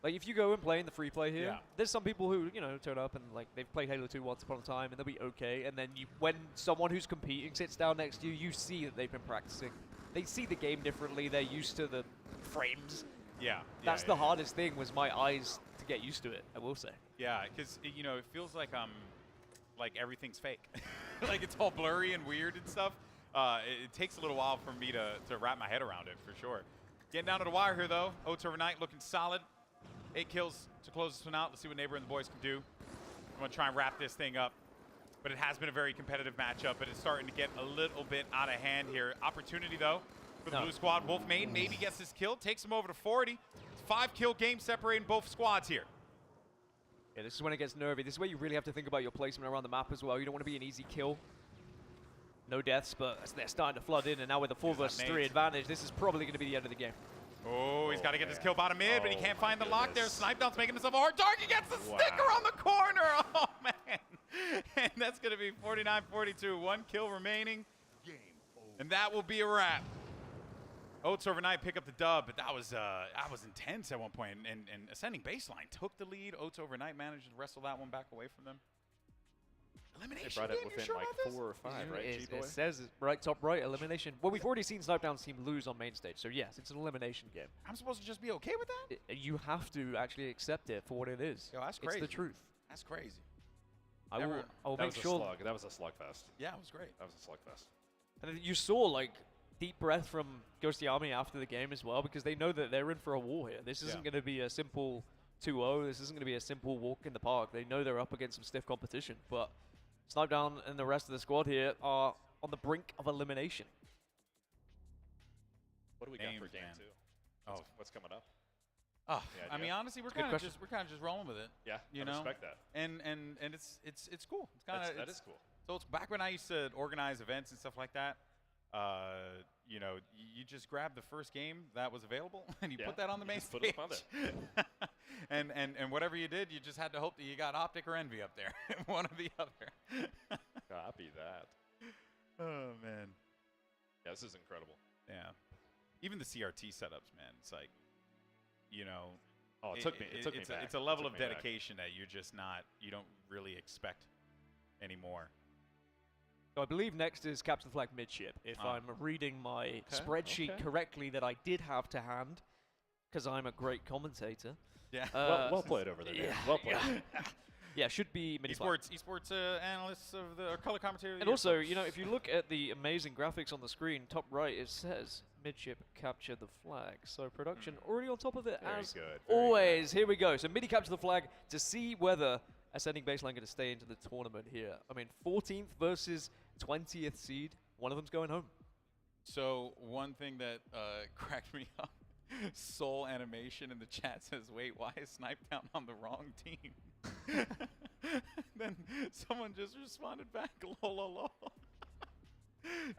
[SPEAKER 18] Like, if you go and play in the free play here, there's some people who, you know, turn up and, like, they've played Halo 2 once upon a time, and they'll be okay, and then when someone who's competing sits down next to you, you see that they've been practicing. They see the game differently. They're used to the frames.
[SPEAKER 2] Yeah.
[SPEAKER 18] That's the hardest thing, was my eyes to get used to it, I will say.
[SPEAKER 2] Yeah, because, you know, it feels like everything's fake. Like, it's all blurry and weird and stuff. It takes a little while for me to wrap my head around it, for sure. Getting down to the wire here, though. Oats overnight looking solid. 8 kills to close this one out. Let's see what Neighbor and the boys can do. I'm going to try and wrap this thing up. But it has been a very competitive matchup, but it's starting to get a little bit out of hand here. Opportunity, though, for the blue squad. Wolfmane maybe gets this kill, takes him over to 40. 5-kill game separating both squads here.
[SPEAKER 18] Yeah, this is when it gets nervy. This is where you really have to think about your placement around the map as well. You don't want to be an easy kill. No deaths, but they're starting to flood in, and now with a 4 versus 3 advantage, this is probably going to be the end of the game.
[SPEAKER 2] Oh, he's got to get this kill bottom mid, but he can't find the lock there. Snipedown's making himself a hard target. Gets the sticker on the corner. Oh, man. And that's going to be 49-42. 1 kill remaining. And that will be a wrap. Oats overnight pick up the dub, but that was intense at one point. And Ascending Baseline took the lead. Oats overnight managed to wrestle that one back away from them. Elimination.
[SPEAKER 12] They brought it within like 4 or 5, right?
[SPEAKER 18] It says right top right, elimination. Well, we've already seen Snipedown's team lose on main stage, so yes, it's an elimination game.
[SPEAKER 2] I'm supposed to just be okay with that?
[SPEAKER 18] You have to actually accept it for what it is.
[SPEAKER 2] Yo, that's crazy.
[SPEAKER 18] It's the truth.
[SPEAKER 2] That's crazy.
[SPEAKER 18] I will make sure.
[SPEAKER 12] That was a slugfest.
[SPEAKER 2] Yeah, it was great.
[SPEAKER 12] That was a slugfest.
[SPEAKER 18] And you saw like deep breath from Ghosty Army after the game as well, because they know that they're in for a war here. This isn't going to be a simple 2-0. This isn't going to be a simple walk in the park. They know they're up against some stiff competition, but Snipedown and the rest of the squad here are on the brink of elimination.
[SPEAKER 12] What do we got for game 2? What's coming up?
[SPEAKER 2] Oh, I mean, honestly, we're kind of just rolling with it.
[SPEAKER 12] Yeah,
[SPEAKER 2] you
[SPEAKER 12] I
[SPEAKER 2] know,
[SPEAKER 12] respect that.
[SPEAKER 2] And it's cool. It's kind of
[SPEAKER 12] that is cool.
[SPEAKER 2] So it's back when I used to organize events and stuff like that. You know, you just grab the first game that was available and you put that on the main stage.
[SPEAKER 12] Put it up on there.
[SPEAKER 2] and whatever you did, you just had to hope that you got Optic or Envy up there, one or the other.
[SPEAKER 12] Copy that.
[SPEAKER 2] Oh man.
[SPEAKER 12] Yeah, this is incredible.
[SPEAKER 2] Yeah. Even the CRT setups, man. It's like, you know.
[SPEAKER 12] Oh, it took me back.
[SPEAKER 2] It's a level of dedication that you're just not. You don't really expect anymore.
[SPEAKER 18] So I believe next is Capture the Flag midship, if I'm reading my spreadsheet correctly that I did have to hand, because I'm a great commentator.
[SPEAKER 2] Yeah.
[SPEAKER 12] Well played over there.
[SPEAKER 18] Yeah.
[SPEAKER 12] Well played.
[SPEAKER 18] Yeah, should be mini
[SPEAKER 2] esports analysts of the color commentary.
[SPEAKER 18] And also, you know, if you look at the amazing graphics on the screen, top right, it says midship capture the flag. So production already on top of it as always. Here we go. So midi capture the flag to see whether Ascending Baseline going to stay into the tournament here. I mean, 14th versus 20th seed. One of them's going home.
[SPEAKER 2] So one thing that cracked me up, Soul Animation in the chat says, wait, why is Snipedown on the wrong team? Then someone just responded back, lol, lol, lol.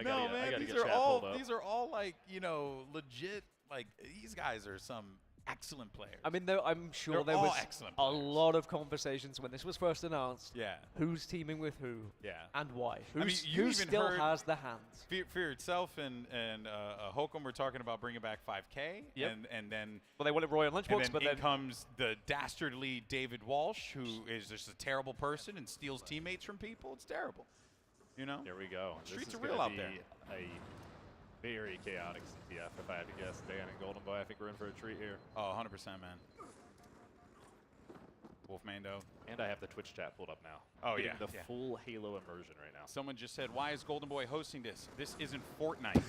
[SPEAKER 2] No, man, these are all like, you know, legit, like, these guys are some excellent players.
[SPEAKER 18] I mean, I'm sure there was a lot of conversations when this was first announced.
[SPEAKER 2] Yeah.
[SPEAKER 18] Who's teaming with who?
[SPEAKER 2] Yeah.
[SPEAKER 18] And why?
[SPEAKER 2] Who
[SPEAKER 18] still has the hands?
[SPEAKER 2] Fear itself and Holcomb were talking about bringing back 5K.
[SPEAKER 18] Yep.
[SPEAKER 2] And then.
[SPEAKER 18] Well, they wanted Roy on Lunchbox,
[SPEAKER 2] but then comes the dastardly David Walsh, who is just a terrible person and steals teammates from people. It's terrible. You know?
[SPEAKER 12] Here we go.
[SPEAKER 2] Streets are real out there.
[SPEAKER 12] A very chaotic CTF, if I had to guess. Dan and Golden Boy, I think we're in for a treat here.
[SPEAKER 2] Oh, 100%, man. Wolfmane, though.
[SPEAKER 12] And I have the Twitch chat pulled up now.
[SPEAKER 2] Oh,
[SPEAKER 12] Getting
[SPEAKER 2] yeah.
[SPEAKER 12] the full Halo immersion right now.
[SPEAKER 2] Someone just said, why is Golden Boy hosting this? This isn't Fortnite.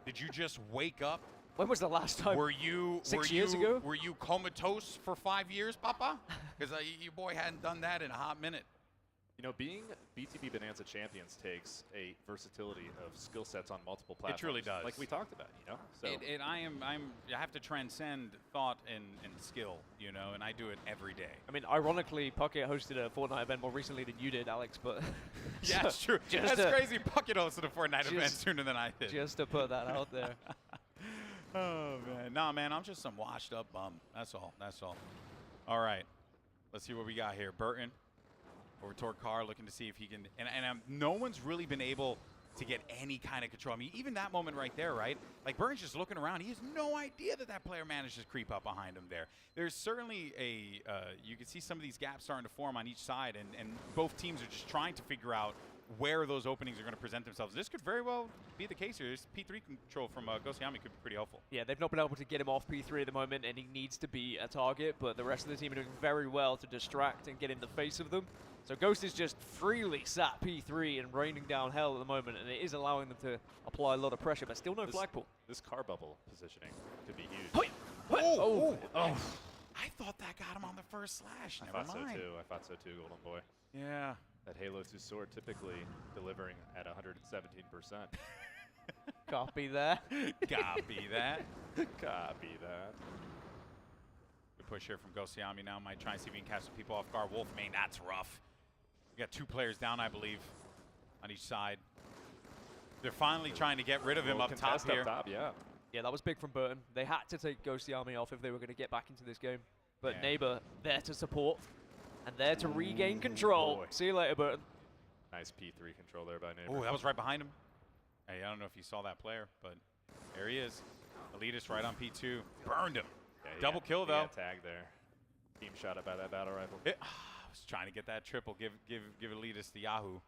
[SPEAKER 2] Did you just wake up?
[SPEAKER 18] When was the last time?
[SPEAKER 2] Were you
[SPEAKER 18] 6 years ago?
[SPEAKER 2] Were you comatose for 5 years, Papa? Because your boy hadn't done that in a hot minute.
[SPEAKER 12] You know, being BTB Bonanza champions takes a versatility of skill sets on multiple platforms.
[SPEAKER 2] It truly does.
[SPEAKER 12] Like we talked about, you know. So
[SPEAKER 2] I have to transcend thought and skill, you know, and I do it every day.
[SPEAKER 18] I mean, ironically, Puckett hosted a Fortnite event more recently than you did, Alex. But
[SPEAKER 2] yeah, it's true. That's crazy. Puckett hosted a Fortnite event sooner than I did.
[SPEAKER 18] Just to put that out there.
[SPEAKER 2] Oh man, nah, man, I'm just some washed up bum. That's all. That's all. All right, let's see what we got here. Burton over toward Carr, looking to see if he can. And no one's really been able to get any kind of control. I mean, even that moment right there, right? Like, Burton's just looking around. He has no idea that that player managed to creep up behind him there. There's certainly a, you can see some of these gaps starting to form on each side, and both teams are just trying to figure out where those openings are going to present themselves. This could very well be the case here. This P3 control from Gosayami could be pretty helpful.
[SPEAKER 18] Yeah, they've not been able to get him off P3 at the moment, and he needs to be a target, but the rest of the team are doing very well to distract and get in the face of them. So Ghost is just freely sat P3 and raining down hell at the moment, and it is allowing them to apply a lot of pressure, but still no flagpole.
[SPEAKER 12] This car bubble positioning could be huge.
[SPEAKER 2] Oh. I thought that got him on the first slash. Never mind.
[SPEAKER 12] I thought so too, Golden Boy.
[SPEAKER 2] Yeah.
[SPEAKER 12] That Halo 2 sword typically delivering at 117%.
[SPEAKER 18] Copy that.
[SPEAKER 2] Copy that.
[SPEAKER 12] Copy that.
[SPEAKER 2] Good push here from Gosayami now. Might try and see if he can catch some people off guard. Wolfmane, that's rough. We got 2 players down, I believe, on each side. They're finally trying to get rid of him up top here.
[SPEAKER 18] Yeah, that was big from Burton. They had to take Gosayami off if they were going to get back into this game. But
[SPEAKER 2] Yeah.
[SPEAKER 18] Neighbor there to support and there to regain control.
[SPEAKER 12] boy.
[SPEAKER 18] See you later, Burton.
[SPEAKER 12] Nice P3 control there by Neighbor.
[SPEAKER 2] Oh, that was right behind him. Hey, I don't know if you saw that player, but there he is. Elitist right on P2. Burned him.
[SPEAKER 12] Yeah,
[SPEAKER 2] Double kill,
[SPEAKER 12] he
[SPEAKER 2] though.
[SPEAKER 12] got tagged there. Team shot up by that battle rifle.
[SPEAKER 2] I was trying to get that triple. Give Elitist the Yahoo.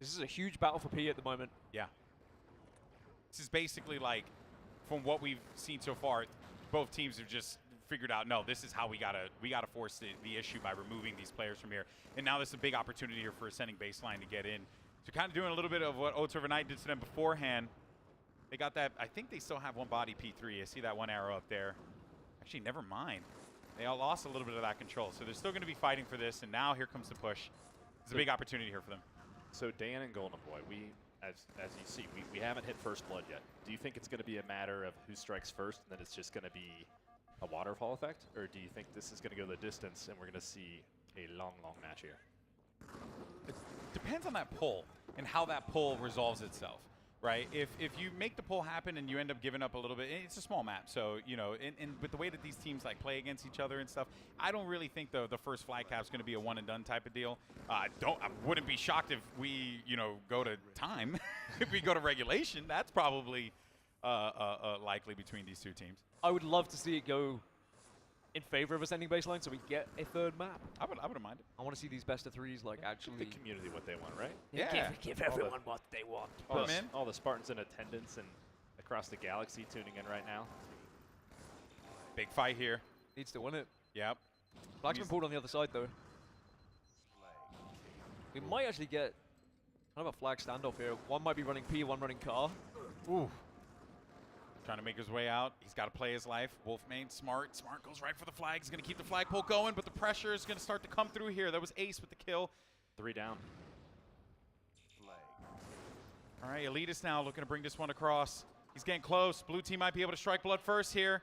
[SPEAKER 18] This is a huge battle for P at the moment.
[SPEAKER 2] Yeah. This is basically like, from what we've seen so far, both teams have just figured out, no, this is how we gotta force the issue by removing these players from here. And now there's a big opportunity here for Ascending Baseline to get in. So kind of doing a little bit of what Oats Overnight did to them beforehand. They got that, I think they still have one body P3. I see that one arrow up there. Actually, never mind. They all lost a little bit of that control. So they're still gonna be fighting for this, and now here comes the push. It's a big opportunity here for them.
[SPEAKER 12] So Dan and Golden Boy, as you see, we haven't hit first blood yet. Do you think it's going to be a matter of who strikes first, and then it's just going to be a waterfall effect, or do you think this is going to go the distance, and we're going to see a long, long match here?
[SPEAKER 2] It depends on that pull and how that pull resolves itself, right? If you make the pull happen and you end up giving up a little bit, it's a small map, so you know, and with the way that these teams like play against each other and stuff, I don't really think the first flag cap's going to be a one and done type of deal. I wouldn't be shocked if we go to time, if we go to regulation. That's probably likely between these two teams.
[SPEAKER 18] I would love to see it go in favor of Ascending Baseline so we get a third map.
[SPEAKER 2] I wouldn't mind it.
[SPEAKER 18] I want to see these best of threes like actually.
[SPEAKER 12] The community what they want, right?
[SPEAKER 18] Yeah. Give everyone what they want.
[SPEAKER 12] All the Spartans in attendance and across the galaxy tuning in right now.
[SPEAKER 2] Big fight here.
[SPEAKER 18] Needs to win it.
[SPEAKER 2] Yep.
[SPEAKER 18] Flag's been pulled on the other side though. We might actually get kind of a flag standoff here. One might be running P, one running car.
[SPEAKER 2] Ooh. Trying to make his way out. He's got to play his life. Wolfmane, smart. Smart goes right for the flag. He's going to keep the flagpole going, but the pressure is going to start to come through here. That was Ace with the kill.
[SPEAKER 12] 3 down.
[SPEAKER 2] All right, Elitist now looking to bring this one across. He's getting close. Blue team might be able to strike blood first here.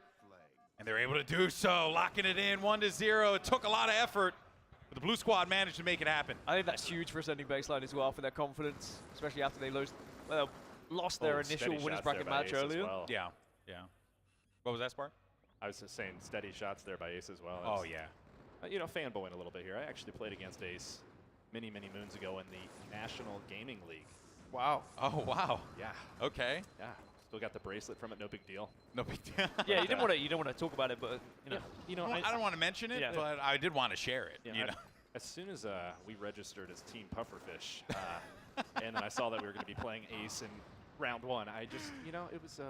[SPEAKER 2] And they're able to do so, locking it in 1-0. It took a lot of effort, but the blue squad managed to make it happen.
[SPEAKER 18] I think that's huge for Ascending Baseline as well, for their confidence, especially after they lost their initial winners bracket match earlier.
[SPEAKER 12] Well.
[SPEAKER 2] Yeah. What was that, Spark?
[SPEAKER 12] I was just saying steady shots there by Ace as well.
[SPEAKER 2] Oh, yeah.
[SPEAKER 12] Fanboying a little bit here. I actually played against Ace many, many moons ago in the National Gaming League.
[SPEAKER 18] Wow.
[SPEAKER 2] Oh, wow.
[SPEAKER 12] Yeah.
[SPEAKER 2] Okay.
[SPEAKER 12] Yeah. Still got the bracelet from it. No big deal.
[SPEAKER 2] No big deal.
[SPEAKER 18] Yeah, you don't want to talk about it, but
[SPEAKER 2] Well, I don't want to mention it, but I did want to share it.
[SPEAKER 12] Yeah, as soon as we registered as Team Pufferfish, and then I saw that we were going to be playing Ace in round 1, I just, it was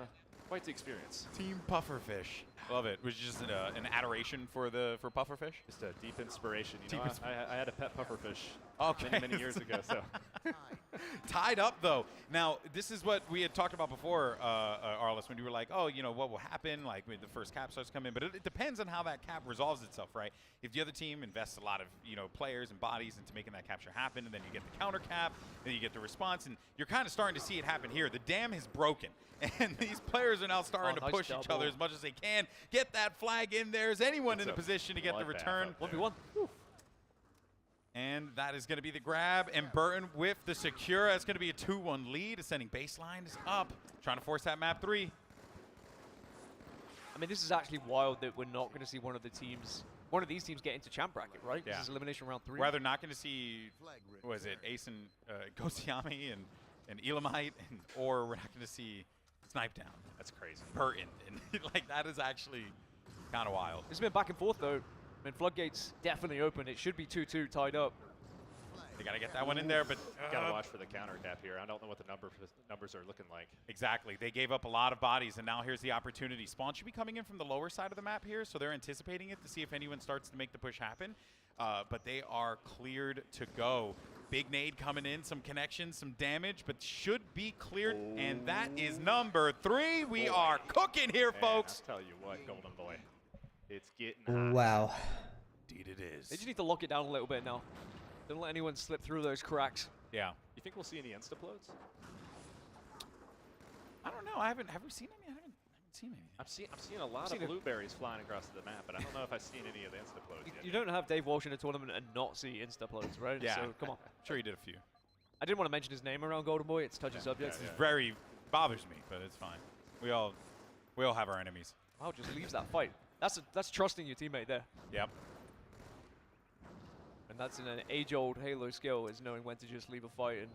[SPEAKER 12] quite the experience.
[SPEAKER 2] Team Pufferfish. Love it. Was it just an adoration for Pufferfish?
[SPEAKER 12] Just a deep inspiration. I had a pet Pufferfish many years ago. So
[SPEAKER 2] tied up though. Now this is what we had talked about before, Arliss, when you were like, oh, what will happen? Like when the first cap starts to come in, but it depends on how that cap resolves itself, right? If the other team invests a lot of players and bodies into making that capture happen, and then you get the counter cap, then you get the response, and you're kind of starting to see it happen here. The dam has broken, and these players are now starting to push each other as much as they can. Get that flag in there. Is anyone in a position to get the return?
[SPEAKER 18] 1v1.
[SPEAKER 2] And that is going to be the grab. And Burton with the secure. That's going to be a 2-1 lead. Ascending Baseline is up. Trying to force that map 3.
[SPEAKER 18] I mean, this is actually wild that we're not going to see one of the one of these teams get into champ bracket, right?
[SPEAKER 2] Yeah.
[SPEAKER 18] This is elimination round 3.
[SPEAKER 2] We're either not going to see, what was it, Ace and Ghostiami and Elamite, or we're not going to see Snipedown.
[SPEAKER 12] That's crazy.
[SPEAKER 2] Burton. And like, that is actually kind of wild.
[SPEAKER 18] It's been back and forth, though. I mean, Floodgate's definitely open. It should be 2-2 tied up.
[SPEAKER 2] They got to get that one in there, but
[SPEAKER 12] Got to watch for the counter cap here. I don't know what the numbers are looking like.
[SPEAKER 2] Exactly. They gave up a lot of bodies, and now here's the opportunity. Spawn should be coming in from the lower side of the map here, so they're anticipating it to see if anyone starts to make the push happen. But they are cleared to go. Big nade coming in, some connections, some damage, but should be cleared, and that is number 3. We are cooking here, folks.
[SPEAKER 12] I'll tell you what, Golden Boy, it's getting hot.
[SPEAKER 16] Wow.
[SPEAKER 2] Indeed it is.
[SPEAKER 18] They just need to lock it down a little bit now. Don't let anyone slip through those cracks.
[SPEAKER 2] Yeah.
[SPEAKER 12] You think we'll see any instaplodes?
[SPEAKER 2] I don't know. Have we seen any? I haven't seen any.
[SPEAKER 12] I've seen a lot of blueberries flying across the map, but I don't know if I've seen any of the instaplodes yet.
[SPEAKER 18] You don't have Dave Walsh in a tournament and not see instaplodes, right?
[SPEAKER 2] Yeah.
[SPEAKER 18] So come on.
[SPEAKER 2] Sure, he did a few.
[SPEAKER 18] I didn't want to mention his name around Golden Boy. It's touchy subject.
[SPEAKER 2] It's very bothers me, but it's fine. We all have our enemies.
[SPEAKER 18] Wow, just leaves that fight. That's trusting your teammate there.
[SPEAKER 2] Yep.
[SPEAKER 18] And that's an age-old Halo skill, is knowing when to just leave a fight and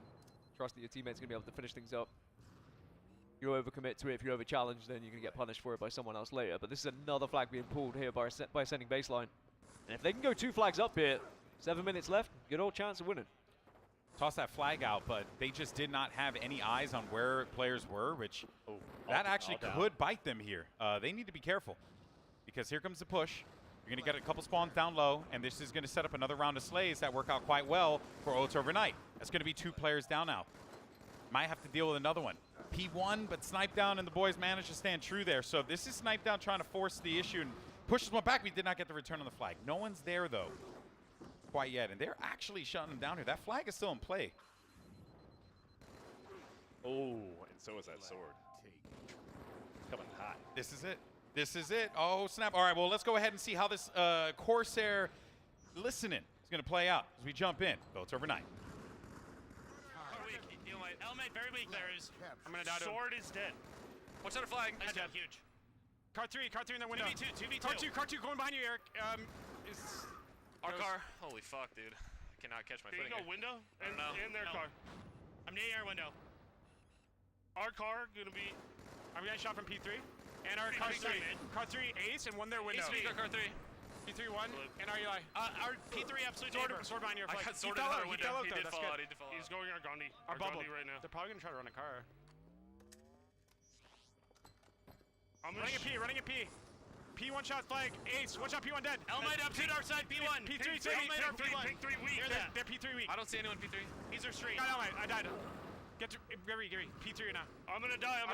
[SPEAKER 18] trust that your teammate's going to be able to finish things up. You overcommit to it, if you over-challenge, then you're going to get punished for it by someone else later. But this is another flag being pulled here by ascending baseline. And if they can go 2 flags up here, 7 minutes left, good old chance of winning.
[SPEAKER 2] Toss that flag out, but they just did not have any eyes on where players were, which that actually could bite them here. They need to be careful, because here comes the push. You're going to get a couple spawns down low, and this is going to set up another round of slays that work out quite well for Oats overnight. That's going to be 2 players down now. Might have to deal with another one. P1, but Snipedown and the boys managed to stand true there. So this is Snipedown trying to force the issue and pushes one back. We did not get the return on the flag. No one's there, though, quite yet. And they're actually shutting them down here. That flag is still in play.
[SPEAKER 12] Oh, and so is that sword. Coming hot.
[SPEAKER 2] This is it. This is it. Oh, snap. All right, well, let's go ahead and see how this Corsair listening is going to play out as we jump in. Votes overnight.
[SPEAKER 13] Element very weak there is. I'm going to die to him.
[SPEAKER 15] Sword is dead.
[SPEAKER 13] What's on the flag? Nice job. Huge.
[SPEAKER 15] Car 3 in their window.
[SPEAKER 13] 2v2.
[SPEAKER 15] Car 2 going behind you, Eric.
[SPEAKER 13] Our car. Holy fuck, dude. I cannot catch my footing.
[SPEAKER 15] There you go, window and their car.
[SPEAKER 13] I'm near your window.
[SPEAKER 15] Our car gonna be. I'm getting shot from P3. And our car 3. Car 3 ace and one their window.
[SPEAKER 13] Ace car 3.
[SPEAKER 15] P3 1. And our Eli.
[SPEAKER 13] Our P3 absolute
[SPEAKER 15] sword behind your flag.
[SPEAKER 13] I got sword in her window. He did fall out.
[SPEAKER 15] He's going our Gandhi.
[SPEAKER 13] Our
[SPEAKER 15] bubble
[SPEAKER 13] Gandhi right now.
[SPEAKER 15] They're probably gonna try to run a car. I'm running a P. P1 shot flag. Ace. One shot P1 dead.
[SPEAKER 13] Elmite up to dark side. P1.
[SPEAKER 15] P3
[SPEAKER 13] P3
[SPEAKER 15] weak. They're P3 weak.
[SPEAKER 13] I don't see anyone P3. He's our street.
[SPEAKER 15] Got Elmite. I died. Get to Gary. P3 now. I'm gonna die.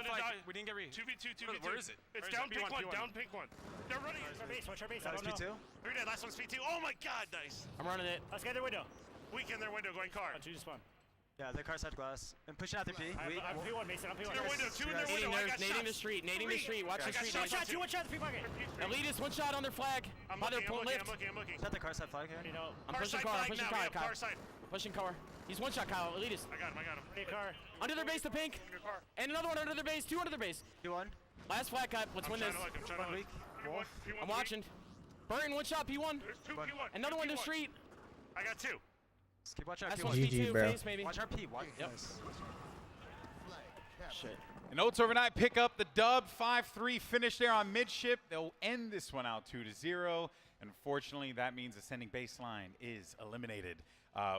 [SPEAKER 15] We didn't get re. 2v2.
[SPEAKER 13] Where is it?
[SPEAKER 15] It's down pink one. Down pink one. They're running.
[SPEAKER 22] What's our base?
[SPEAKER 15] That was P2. 3 dead. Last one's P2. Oh my god, nice.
[SPEAKER 17] I'm running it.
[SPEAKER 22] Let's get their window.
[SPEAKER 15] Weak in their window, going car.
[SPEAKER 22] Two just spawn.
[SPEAKER 7] Yeah, their car side glass. And pushing out their P.
[SPEAKER 22] I'm P1, Mason. I'm P1.
[SPEAKER 15] Their window. 2 in their window.
[SPEAKER 17] Nading the street. Watch the street.
[SPEAKER 22] One shot. The P bucket.
[SPEAKER 17] Elitist, one shot on their flag.
[SPEAKER 15] I'm looking.
[SPEAKER 7] Is that the car side flag here?
[SPEAKER 17] I'm pushing car. Kyle. Pushing car. He's one shot, Kyle. Elitist.
[SPEAKER 15] I got him.
[SPEAKER 22] Car.
[SPEAKER 17] Under their base, the pink. And another one under their base. 2 under their base.
[SPEAKER 7] P1.
[SPEAKER 17] Last flag cut. Let's win this. I'm watching. Burton, one shot, P1. Another one to the street.
[SPEAKER 15] I got 2.
[SPEAKER 7] Just keep watching our
[SPEAKER 17] P1.
[SPEAKER 16] GG, bro.
[SPEAKER 17] Face, maybe.
[SPEAKER 7] Watch our P.
[SPEAKER 17] Yep.
[SPEAKER 7] Shit.
[SPEAKER 2] And Oats overnight pick up the dub. 5-3 finish there on midship. They'll end this one out 2-0. Unfortunately, that means ascending baseline is eliminated,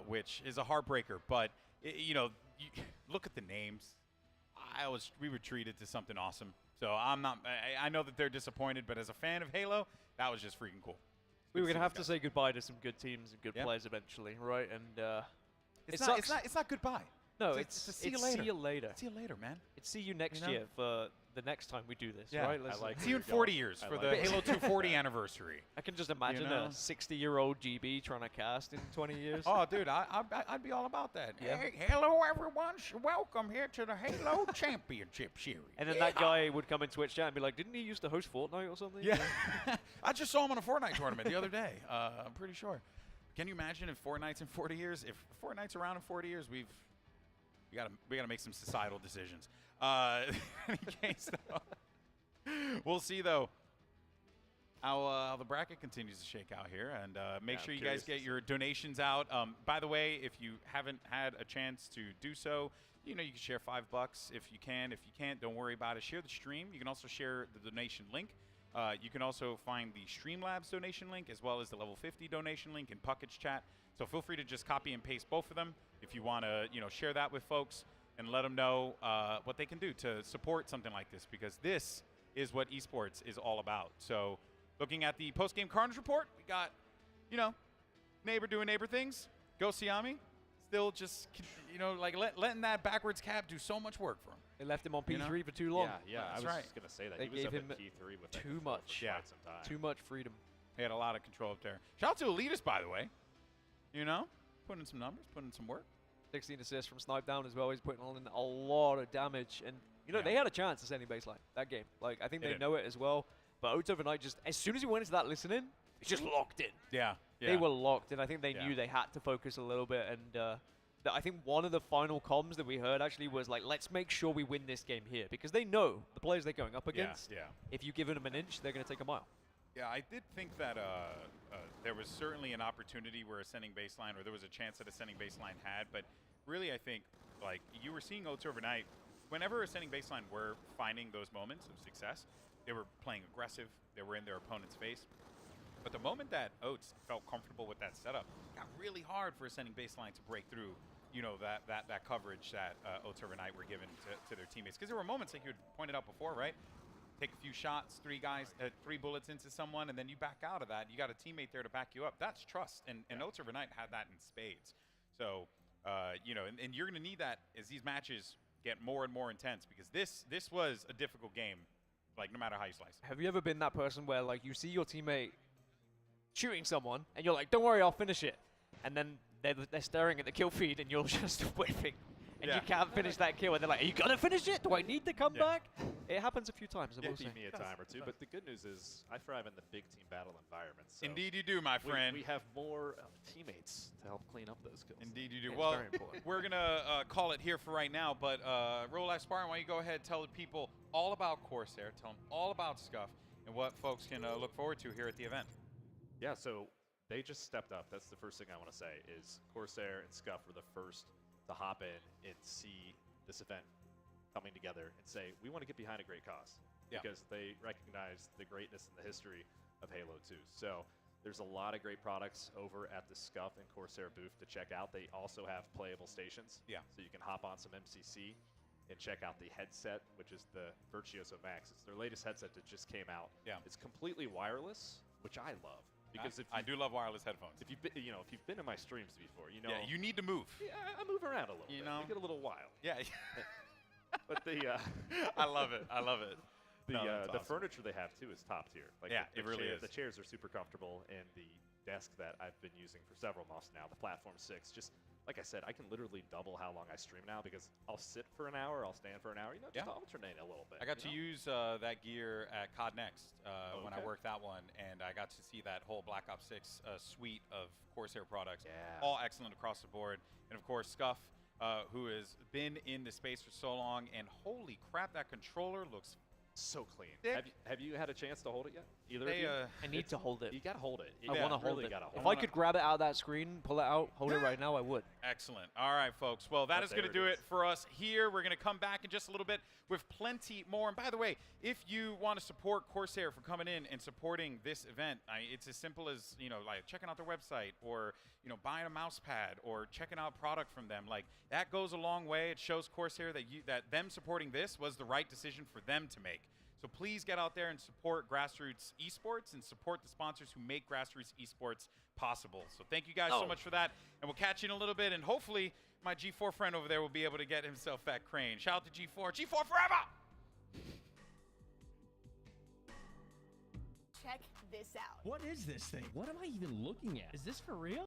[SPEAKER 2] which is a heartbreaker. But look at the names. We were treated to something awesome. So I know that they're disappointed, but as a fan of Halo, that was just freaking cool.
[SPEAKER 18] We were gonna have to say goodbye to some good teams and good players eventually, right? And
[SPEAKER 2] it's not goodbye.
[SPEAKER 18] No, it's
[SPEAKER 2] see you later.
[SPEAKER 18] See you later.
[SPEAKER 2] See you later, man.
[SPEAKER 18] It's see you next year for the next time we do this,
[SPEAKER 2] yeah,
[SPEAKER 18] right?
[SPEAKER 2] See you in 40 years for the Halo 2 40 anniversary.
[SPEAKER 18] I can just imagine a 60-year-old GB trying to cast in 20 years.
[SPEAKER 2] Oh, dude, I'd be all about that.
[SPEAKER 18] Yeah.
[SPEAKER 2] Hey, hello, everyone. Welcome here to the Halo Championship Series.
[SPEAKER 18] And then that guy would come in Twitch chat and be like, didn't he used to host Fortnite or something?
[SPEAKER 2] Yeah. I just saw him on a Fortnite tournament the other day. I'm pretty sure. Can you imagine if Fortnite's in 40 years? If Fortnite's around in 40 years, we gotta make some societal decisions. In any case, though, we'll see though. how the bracket continues to shake out here, and make
[SPEAKER 12] Yeah,
[SPEAKER 2] sure
[SPEAKER 12] I'm
[SPEAKER 2] you guys get your donations out. By the way, if you haven't had a chance to do so, you know, you can share $5 if you can. If you can't, don't worry about it. Share the stream. You can also share the donation link. You can also find the Streamlabs donation link as well as the level 50 donation link in Puckage chat. So feel free to just copy and paste both of them if you want to, you know, share that with folks and let them know what they can do to support something like this, because this is what esports is all about. So looking at the post-game Carnage report, we got, you know, neighbor doing neighbor things. Go Siami. Still just, you know, like letting that backwards cap do so much work for him.
[SPEAKER 18] They left him on P3
[SPEAKER 2] You know?
[SPEAKER 18] for too long.
[SPEAKER 12] Yeah,
[SPEAKER 2] That's
[SPEAKER 12] I was
[SPEAKER 2] right.
[SPEAKER 12] just gonna say that
[SPEAKER 18] They
[SPEAKER 12] he was
[SPEAKER 18] gave
[SPEAKER 12] up
[SPEAKER 18] him
[SPEAKER 12] at P3 with that
[SPEAKER 18] too
[SPEAKER 12] control
[SPEAKER 18] much.
[SPEAKER 12] for
[SPEAKER 2] Yeah.
[SPEAKER 12] quite some time.
[SPEAKER 18] Too much freedom.
[SPEAKER 2] He had a lot of control up there. Shout out to Elitist, by the way. You know, putting in some numbers, putting in some work.
[SPEAKER 18] 16 assists from Snipedown as well. He's putting on a lot of damage. And, you know, they had a chance of sending baseline that game. Like, I think
[SPEAKER 2] They
[SPEAKER 18] they
[SPEAKER 2] did.
[SPEAKER 18] know it as well. But Oats overnight, just as soon as he went into that listening, he's just locked in.
[SPEAKER 2] Yeah.
[SPEAKER 18] They were locked in. I think they
[SPEAKER 2] Yeah.
[SPEAKER 18] knew they had to focus a little bit. And I think one of the final comms that we heard actually was like, let's make sure we win this game here. Because they know the players they're going up against.
[SPEAKER 2] Yeah.
[SPEAKER 18] If you give them an inch, they're going to take a mile.
[SPEAKER 2] Yeah, I did think that there was certainly an opportunity where ascending baseline, or there was a chance that ascending baseline had, but really I think, like, you were seeing Oats overnight, whenever ascending baseline were finding those moments of success, they were playing aggressive, they were in their opponent's face. But the moment that Oats felt comfortable with that setup, it got really hard for ascending baseline to break through, you know, that coverage that Oats overnight were given to their teammates. Because there were moments, like you had pointed out before, right? Take a few shots, 3 bullets into someone, and then you back out of that. You got a teammate there to back you up. That's trust, and Oats overnight had that in spades. So, you know, and you're going to need that as these matches get more and more intense, because this was a difficult game, like, no matter how you slice it.
[SPEAKER 18] Have you ever been that person where, like, you see your teammate shooting someone, and you're like, don't worry, I'll finish it. And then they're staring at the kill feed, and you're just whipping. And you can't finish that kill, and they're like, are you going to finish it? Do I need to come back? It happens a few times, I will say.
[SPEAKER 12] Beat me a time or two, but the good news is I thrive in the big team battle environment. So
[SPEAKER 2] Indeed you do, my friend.
[SPEAKER 12] We have more teammates to help clean up those kills.
[SPEAKER 2] Indeed you do.
[SPEAKER 12] It's
[SPEAKER 2] Well,
[SPEAKER 12] very important.
[SPEAKER 2] we're going to call it here for right now, but Real Life Spartan, why don't you go ahead and tell the people all about Corsair, tell them all about Scuff, and what folks can look forward to here at the event.
[SPEAKER 12] Yeah, so they just stepped up. That's the first thing I want to say is Corsair and Scuff were the first to hop in and see this event coming together and say, we want to get behind a great cause.
[SPEAKER 2] Yeah.
[SPEAKER 12] Because they recognize the greatness and the history of Halo 2. So there's a lot of great products over at the Scuff and Corsair booth to check out. They also have playable stations.
[SPEAKER 2] Yeah.
[SPEAKER 12] So you can hop on some MCC and check out the headset, which is the Virtuoso Max. It's their latest headset that just came out.
[SPEAKER 2] Yeah.
[SPEAKER 12] It's completely wireless, which I love. Because
[SPEAKER 2] I do love wireless headphones.
[SPEAKER 12] If you've been, if you've been in my streams before, you know.
[SPEAKER 2] Yeah, you need to move.
[SPEAKER 12] Yeah, I move around a little
[SPEAKER 2] You
[SPEAKER 12] bit.
[SPEAKER 2] know?
[SPEAKER 12] I get a little wild.
[SPEAKER 2] Yeah.
[SPEAKER 12] But the
[SPEAKER 2] I love it. I love it.
[SPEAKER 12] The
[SPEAKER 2] No, that's
[SPEAKER 12] the
[SPEAKER 2] awesome.
[SPEAKER 12] furniture they have too is top tier. Like
[SPEAKER 2] Yeah,
[SPEAKER 12] the
[SPEAKER 2] it really is.
[SPEAKER 12] The chairs are super comfortable, and the desk that I've been using for several months now, the Platform 6, just like I said, I can literally double how long I stream now because I'll sit for an hour, I'll stand for an hour, just alternate a little bit.
[SPEAKER 2] I got to
[SPEAKER 12] you know?
[SPEAKER 2] use that gear at COD Next when I
[SPEAKER 12] Okay.
[SPEAKER 2] worked that one, and I got to see that whole Black Ops 6 suite of Corsair products.
[SPEAKER 12] Yeah.
[SPEAKER 2] All excellent across the board. And of course, Scuff, who has been in the space for so long, and holy crap, that controller looks
[SPEAKER 12] so clean.
[SPEAKER 2] thick.
[SPEAKER 12] Have you had a chance to hold it yet? Either
[SPEAKER 2] They,
[SPEAKER 12] of you?
[SPEAKER 18] I need to hold it.
[SPEAKER 12] You gotta hold it. You
[SPEAKER 18] I want to hold
[SPEAKER 12] really
[SPEAKER 18] it.
[SPEAKER 12] gotta hold
[SPEAKER 18] If
[SPEAKER 12] it.
[SPEAKER 18] I could grab it out of that screen, pull it out, hold it right now, I would.
[SPEAKER 2] Excellent. All right, folks. Well, that
[SPEAKER 12] But
[SPEAKER 2] is going to
[SPEAKER 12] there
[SPEAKER 2] do
[SPEAKER 12] it
[SPEAKER 2] it for us here. We're going to come back in just a little bit with plenty more. And by the way, if you want to support Corsair for coming in and supporting this event, it's as simple as, you know, like checking out their website or, you know, buying a mouse pad or checking out product from them. Like, that goes a long way. It shows Corsair that them supporting this was the right decision for them to make. So please get out there and support Grassroots Esports and support the sponsors who make Grassroots Esports possible. So thank you guys so much for that. And we'll catch you in a little bit. And hopefully my G4 friend over there will be able to get himself that crane. Shout out to G4. G4 forever!
[SPEAKER 6] Check this out.
[SPEAKER 9] What is this thing? What am I even looking at? Is this for real?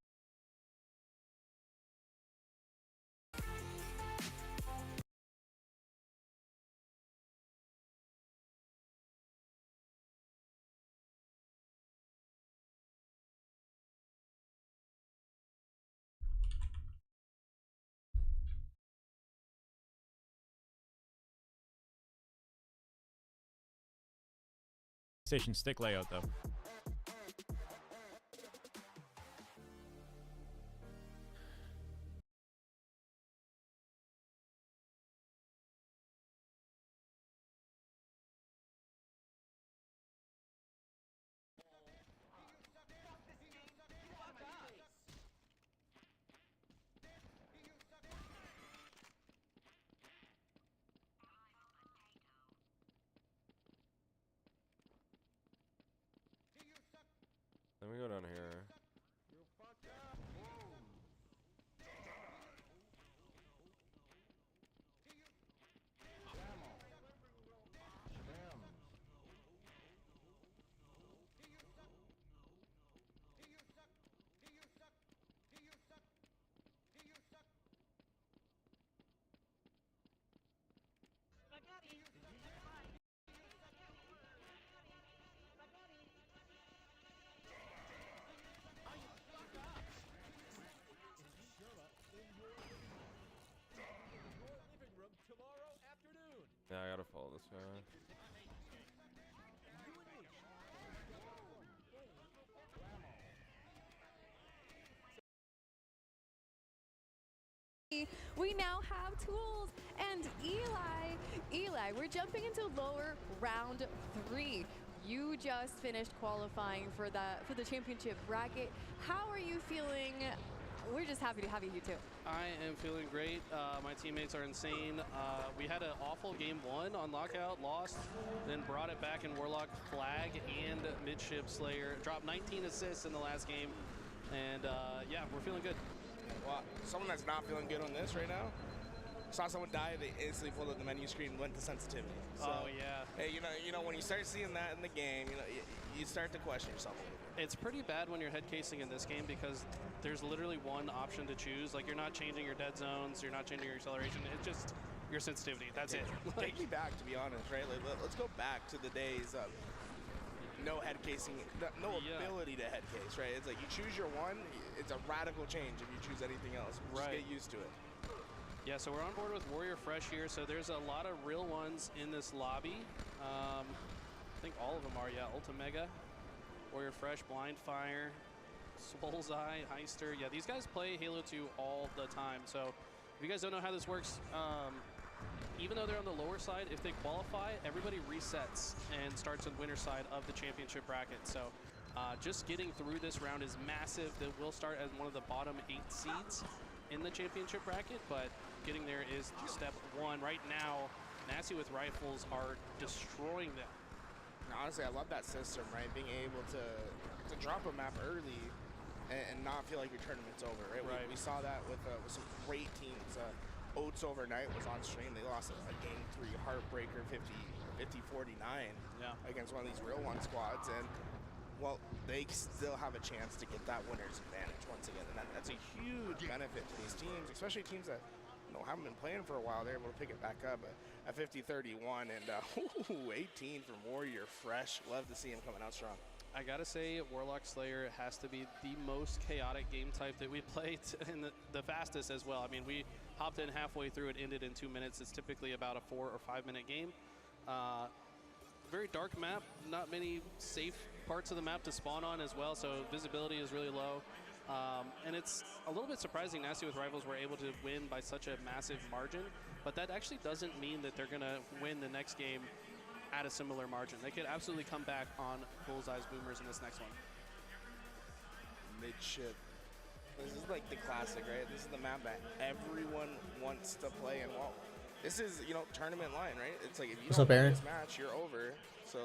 [SPEAKER 21] PlayStation stick layout though.
[SPEAKER 5] we now have tools. And Eli, we're jumping into lower round 3. You just finished qualifying for the championship bracket. How are you feeling? We're just happy to have you here too.
[SPEAKER 6] I am feeling great. My teammates are insane. We had an awful game 1 on Lockout, lost, then brought it back in Warlock, Flag, and Midship Slayer. Dropped 19 assists in the last game, and yeah, we're feeling good.
[SPEAKER 19] Well, someone that's not feeling good on this right now, saw someone die, they instantly pulled up the menu screen and went to sensitivity. So,
[SPEAKER 6] oh yeah.
[SPEAKER 19] Hey, you know, when you start seeing that in the game, you start to question yourself a little bit.
[SPEAKER 6] It's pretty bad when you're head casing in this game because there's literally one option to choose. Like, you're not changing your dead zones, you're not changing your acceleration. It's just your sensitivity. That's it.
[SPEAKER 19] Take me back, to be honest, right? Like, let's go back to the days of no head casing, no ability to head case, right? It's like you choose your one, it's a radical change if you choose anything else. Just get used to it.
[SPEAKER 6] Yeah, so we're on board with Warrior Fresh here. So there's a lot of real ones in this lobby. I think all of them are, yeah. Ultimega, Warrior Fresh, Blind Fire, Bullseye, Heister. Yeah, these guys play Halo 2 all the time. So if you guys don't know how this works, even though they're on the lower side, if they qualify, everybody resets and starts on winner side of the championship bracket. So just getting through this round is massive. That will start as one of the bottom 8 seeds in the championship bracket, but getting there is step 1. Right now, Nasty with rifles are destroying them.
[SPEAKER 19] Honestly, I love that system, right? Being able to drop a map early and not feel like your tournament's over, right? We saw that with some great teams. Oats overnight was on stream. They lost a game 3 heartbreaker 50-49 against one of these real one squads, and well, they still have a chance to get that winner's advantage once again, and that's a huge benefit to these teams, especially teams that haven't been playing for a while. They're able to pick it back up at 50-31, and 18 from Warrior Fresh. Love to see him coming out strong.
[SPEAKER 6] I gotta say, Warlock Slayer has to be the most chaotic game type that we played, and the fastest as well. I mean, we hopped in halfway through, it ended in 2 minutes. It's typically about a 4 or 5 minute game. Very dark map, not many safe parts of the map to spawn on as well, so visibility is really low. And it's a little bit surprising Nasty with Rivals were able to win by such a massive margin, but that actually doesn't mean that they're going to win the next game at a similar margin. They could absolutely come back on Bullseye's Boomers in this next one.
[SPEAKER 19] Midship. This is like the classic, right? This is the map that everyone wants to play, and well, this is, tournament line, right? It's like if you don't win this match, you're over. So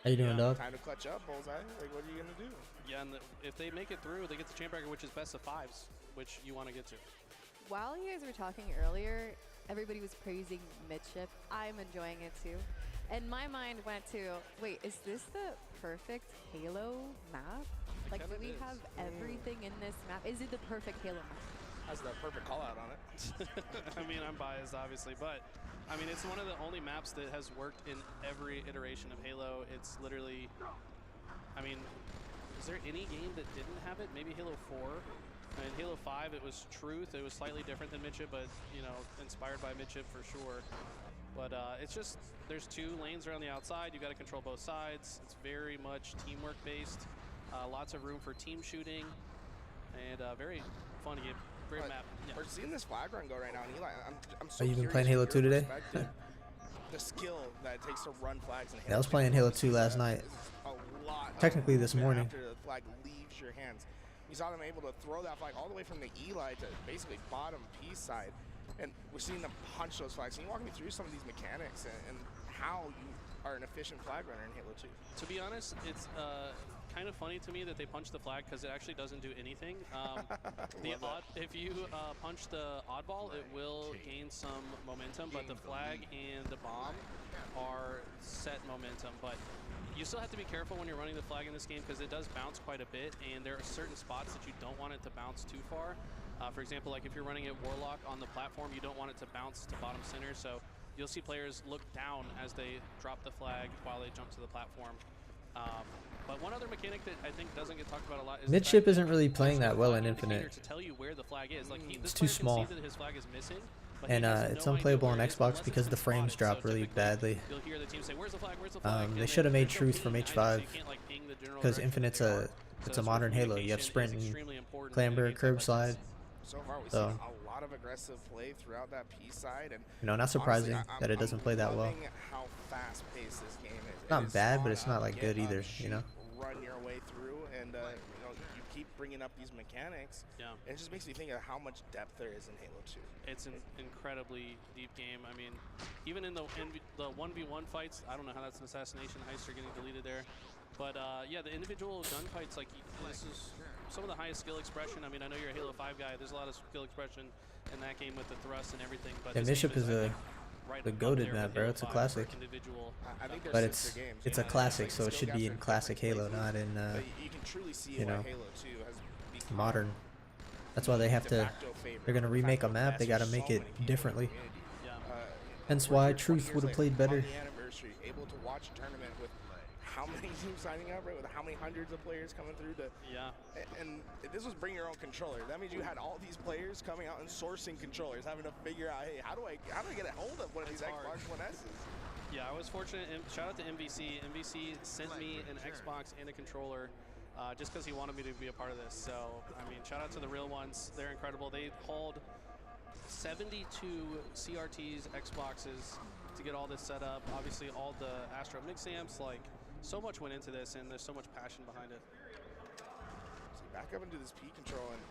[SPEAKER 16] how you doing, dog?
[SPEAKER 19] Time to clutch up, Bullseye. Like, what are you gonna do?
[SPEAKER 6] Yeah, and if they make it through, they get the champ bracket, which is best of 5s, which you want to get to.
[SPEAKER 5] While you guys were talking earlier, everybody was praising Midship. I'm enjoying it too. And my mind went to, wait, is this the perfect Halo map? Like, do we have everything in this map? Is it the perfect Halo map?
[SPEAKER 19] Has the perfect call out on it.
[SPEAKER 6] I mean, I'm biased, obviously, but I mean, it's one of the only maps that has worked in every iteration of Halo. It's literally, I mean, is there any game that didn't have it? Maybe Halo 4. In Halo 5, it was Truth. It was slightly different than Midship, but, inspired by Midship for sure. But it's just, there's 2 lanes around the outside. You got to control both sides. It's very much teamwork based. Lots of room for team shooting, and very fun game. Great map. Yeah.
[SPEAKER 19] We're seeing this flag run go right now, and Eli, I'm so
[SPEAKER 16] Are you been
[SPEAKER 19] curious
[SPEAKER 16] playing Halo 2 today?
[SPEAKER 19] The skill that it takes to run flags in Halo.
[SPEAKER 16] Yeah, I was playing Halo 2 last night.
[SPEAKER 19] A lot.
[SPEAKER 16] Technically this morning.
[SPEAKER 19] After the flag leaves your hands, you saw them able to throw that flag all the way from the Eli to basically bottom P side, and we're seeing them punch those flags. Can you walk me through some of these mechanics and how you are an efficient flag runner in Halo 2?
[SPEAKER 6] To be honest, it's kind of funny to me that they punch the flag because it actually doesn't do anything. If you punch the oddball, it will gain some momentum, but the flag and the bomb are set momentum. But you still have to be careful when you're running the flag in this game because it does bounce quite a bit, and there are certain spots that you don't want it to bounce too far. For example, like if you're running it Warlock on the platform, you don't want it to bounce to bottom center, so you'll see players look down as they drop the flag while they jump to the platform. But one other mechanic that I think doesn't get talked about a lot is
[SPEAKER 16] Midship isn't really playing that well in Infinite.
[SPEAKER 6] To tell you where the flag is. Like
[SPEAKER 16] it's too small.
[SPEAKER 6] That his flag is missing,
[SPEAKER 16] and it's unplayable on Xbox because the frames drop really badly.
[SPEAKER 6] You'll hear the team say, "Where's the flag? Where's the flag?"
[SPEAKER 16] They should have made Truth from H5 because Infinite's it's a modern Halo. You have sprint and clamber, curb slide.
[SPEAKER 19] So far, we've
[SPEAKER 16] so
[SPEAKER 19] seen a lot of aggressive play throughout that P side, and
[SPEAKER 16] You know, not surprising that it doesn't play that well.
[SPEAKER 19] loving how fast-paced this game is.
[SPEAKER 16] It's not bad, but it's not like good either. You know.
[SPEAKER 19] Run your way through, and you know, you keep bringing up these mechanics.
[SPEAKER 6] Yeah.
[SPEAKER 19] And it just makes me think of how much depth there is in Halo 2.
[SPEAKER 6] It's an incredibly deep game. I mean, even in the 1v1 fights, I don't know how that's an assassination heist are getting deleted there. But yeah, the individual gunfights, like this is some of the highest skill expression. I mean, I know you're a Halo 5 guy. There's a lot of skill expression in that game with the thrust and everything. But
[SPEAKER 16] Yeah, Bishop is a the goated map, bro. It's a classic.
[SPEAKER 19] I think
[SPEAKER 16] But it's a classic, so it should be in classic Halo, not in
[SPEAKER 19] you can truly see
[SPEAKER 16] you know,
[SPEAKER 19] why Halo 2 has become
[SPEAKER 16] modern. That's why they have to. They're gonna remake a map. They gotta make it differently. Hence why Truth would have played better.
[SPEAKER 19] On the anniversary, able to watch a tournament with how many teams signing up, right? With how many hundreds of players coming through to.
[SPEAKER 6] Yeah.
[SPEAKER 19] And this was bring your own controller. That means you had all these players coming out and sourcing controllers, having to figure out, hey, how do I get a hold of one of these Xbox One S's?
[SPEAKER 6] Yeah, I was fortunate. Shout out to MVC. MVC sent me an Xbox and a controller just because he wanted me to be a part of this. So, I mean, shout out to the real ones. They're incredible. They hauled 72 CRTs, Xboxes to get all this set up. Obviously, all the Astro mix amps, like, so much went into this, and there's so much passion behind it.
[SPEAKER 19] So back up into this P control, and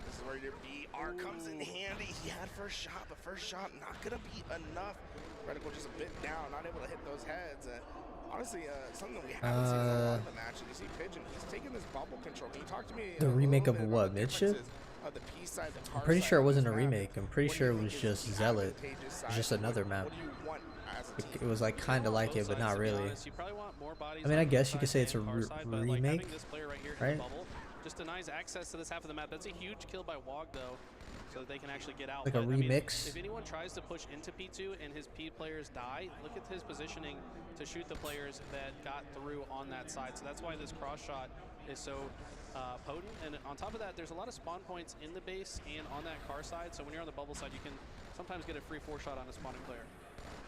[SPEAKER 19] this is where your BR comes in handy. He had first shot, but first shot not gonna be enough. Reticle just a bit down, not able to hit those heads. Honestly, something that we haven't seen in a lot of the matches. You see Pigeon, he's taking this bubble control. Can you talk to me?
[SPEAKER 16] The remake of what, Midship?
[SPEAKER 19] Of the P side, the
[SPEAKER 16] I'm pretty sure it wasn't a remake. I'm pretty sure it was just Zealot. It was just another map. It was like kind of like it, but not really. I mean, I guess you could say it's a remake, right?
[SPEAKER 6] Just denies access to this half of the map. That's a huge kill by Wog, though, so that they can actually get out.
[SPEAKER 16] Like a
[SPEAKER 6] I mean,
[SPEAKER 16] remix?
[SPEAKER 6] if anyone tries to push into P2 and his P players die, look at his positioning to shoot the players that got through on that side. So that's why this cross shot is so potent. And on top of that, there's a lot of spawn points in the base and on that car side. So when you're on the bubble side, you can sometimes get a free 4-shot on a spawning player.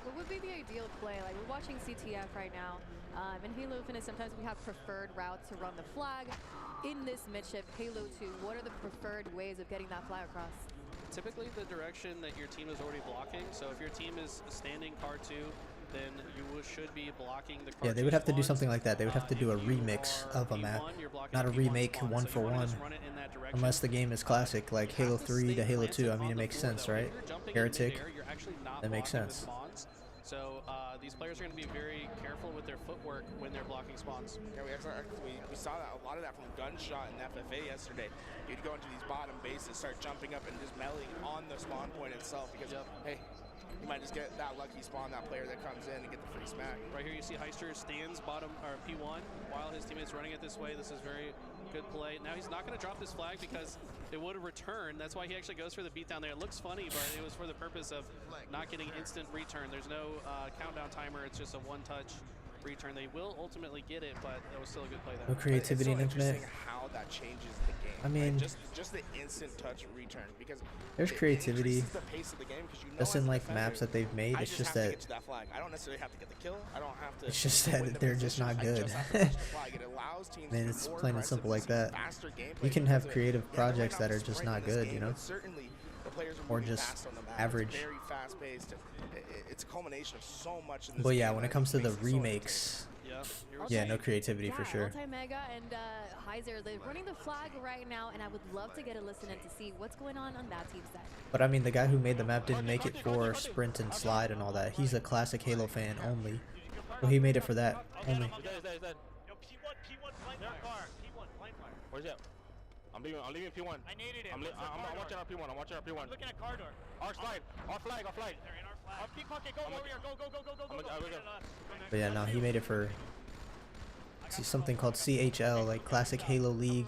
[SPEAKER 5] What would be the ideal play? Like, we're watching CTF right now. In Halo Infinite, sometimes we have preferred routes to run the flag. In this Midship, Halo 2, what are the preferred ways of getting that flag across?
[SPEAKER 6] Typically the direction that your team is already blocking. So if your team is standing car 2, then you should be blocking the car.
[SPEAKER 16] Yeah, they would have to do something like that. They would have to do a remix of a map, not a remake one for one. Unless the game is classic, like Halo 3 to Halo 2. I mean, it makes sense, right? Heretic, that makes sense.
[SPEAKER 6] So these players are going to be very careful with their footwork when they're blocking spawns.
[SPEAKER 19] Yeah, we saw that, a lot of that from Gunshot and FFA yesterday. You'd go into these bottom bases, start jumping up and just melee on the spawn point itself because, hey, you might just get that lucky spawn, that player that comes in and get the free smack.
[SPEAKER 6] Right here you see Heister stands bottom or P1 while his teammates running it this way. This is very good play. Now he's not going to drop this flag because it would have returned. That's why he actually goes for the beatdown there. It looks funny, but it was for the purpose of not getting instant return. There's no countdown timer. It's just a one-touch return. They will ultimately get it, but that was still a good play there.
[SPEAKER 16] No creativity in Infinite.
[SPEAKER 19] How that changes the game.
[SPEAKER 16] I mean,
[SPEAKER 19] right? just the instant touch return because
[SPEAKER 16] there's creativity.
[SPEAKER 19] The pace of the game because you know
[SPEAKER 16] just in like maps that they've made, it's just that.
[SPEAKER 19] That flag. I don't necessarily have to get the kill. I don't have to.
[SPEAKER 16] It's just that they're just not good. Man, it's plain and simple like that. You can have creative projects that are just not good, you know, or just average.
[SPEAKER 19] Very fast paced. It's a culmination of so much. In this
[SPEAKER 16] but yeah,
[SPEAKER 19] game
[SPEAKER 16] when it comes to the remakes, yeah, no creativity for sure.
[SPEAKER 5] Mega and Heiser, they're running the flag right now, and I would love to get a listen in to see what's going on that team side.
[SPEAKER 16] But I mean, the guy who made the map didn't make it for sprint and slide and all that. He's a classic Halo fan only. Well, he made it for that only.
[SPEAKER 3] Where's that? I'm leaving P1.
[SPEAKER 22] I needed it.
[SPEAKER 3] I'm watching our P1. I'm watching our P1.
[SPEAKER 22] I'm looking at car door.
[SPEAKER 3] Our slide. Our flag. Our flag.
[SPEAKER 22] They're in our flag. Keep pocket. Go warrior. Go.
[SPEAKER 16] But yeah, no, he made it for something called CHL, like Classic Halo League.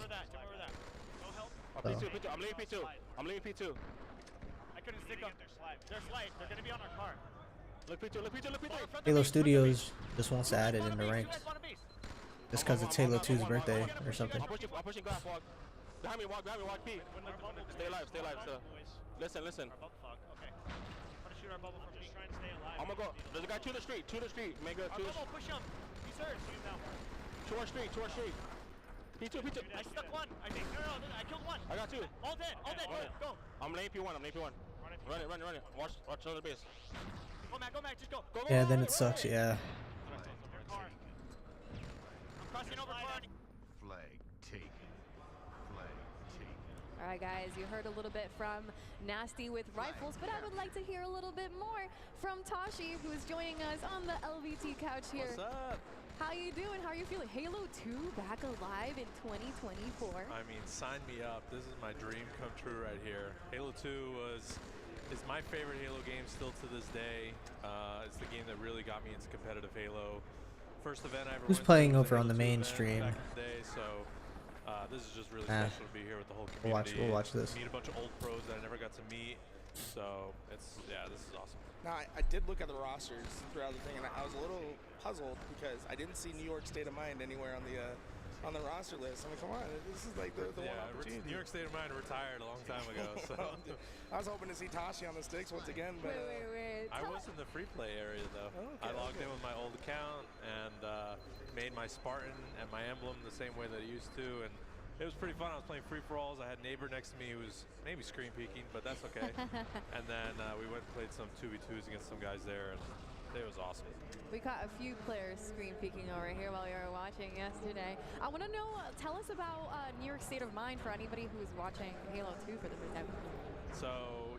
[SPEAKER 3] So. P2. I'm leaving P2. I'm leaving P2.
[SPEAKER 22] I couldn't stick up. They're slide. They're gonna be on our car.
[SPEAKER 3] Look P2. Look P2. Look P2.
[SPEAKER 16] Halo Studios just wants to add it in the ranks. Just because it's Halo 2's birthday or something.
[SPEAKER 3] I'm pushing glass, Walk. Behind me, Walk, P. Stay alive, sir. Listen.
[SPEAKER 22] Okay. I'm gonna shoot our bubble from P. Trying to stay alive.
[SPEAKER 3] I'm gonna go. There's a guy to the street. Mega,
[SPEAKER 22] our bubble, push him. He's hurt. Shoot him now.
[SPEAKER 3] To our street. P2, P2.
[SPEAKER 22] I stuck one. I think. No, I killed one.
[SPEAKER 3] I got two.
[SPEAKER 22] All dead. Go.
[SPEAKER 3] I'm laying P1. Run it. Watch other base.
[SPEAKER 22] Go, Matt. Just go. Go.
[SPEAKER 16] Yeah, then it sucks. Yeah.
[SPEAKER 22] I'm crossing over car.
[SPEAKER 10] Flag taken.
[SPEAKER 5] All right, guys, you heard a little bit from Nasty with rifles, but I would like to hear a little bit more from Tashi, who is joining us on the LVT couch here.
[SPEAKER 21] What's up?
[SPEAKER 5] How you doing? How are you feeling? Halo 2 back alive in 2024.
[SPEAKER 21] I mean, sign me up. This is my dream come true right here. Halo 2 is my favorite Halo game still to this day. It's the game that really got me into competitive Halo. First event I ever
[SPEAKER 16] Who's
[SPEAKER 21] went
[SPEAKER 16] playing
[SPEAKER 21] to was
[SPEAKER 16] over
[SPEAKER 21] a
[SPEAKER 16] on the
[SPEAKER 21] Halo 2
[SPEAKER 16] main
[SPEAKER 21] event
[SPEAKER 16] stream?
[SPEAKER 21] back in the day, so this is just really special to be here with the whole community.
[SPEAKER 16] We'll watch this.
[SPEAKER 21] Meet a bunch of old pros that I never got to meet. So this is awesome.
[SPEAKER 19] Now, I did look at the rosters throughout the thing, and I was a little puzzled because I didn't see New York State of Mind anywhere on the roster list. I mean, come on, this is like the one opportunity.
[SPEAKER 21] New York State of Mind retired a long time ago. So
[SPEAKER 19] I was hoping to see Tashi on the sticks once again, but
[SPEAKER 5] wait.
[SPEAKER 21] I was in the free play area though. I logged in with my old account and made my Spartan and my emblem the same way that I used to, and it was pretty fun. I was playing free-for-alls. I had a neighbor next to me who was maybe screen peeking, but that's okay. And then we went and played some 2v2s against some guys there, and it was awesome.
[SPEAKER 5] We caught a few players screen peeking over here while we were watching yesterday. I want to know, tell us about New York State of Mind for anybody who's watching Halo 2 for the first time.
[SPEAKER 21] So,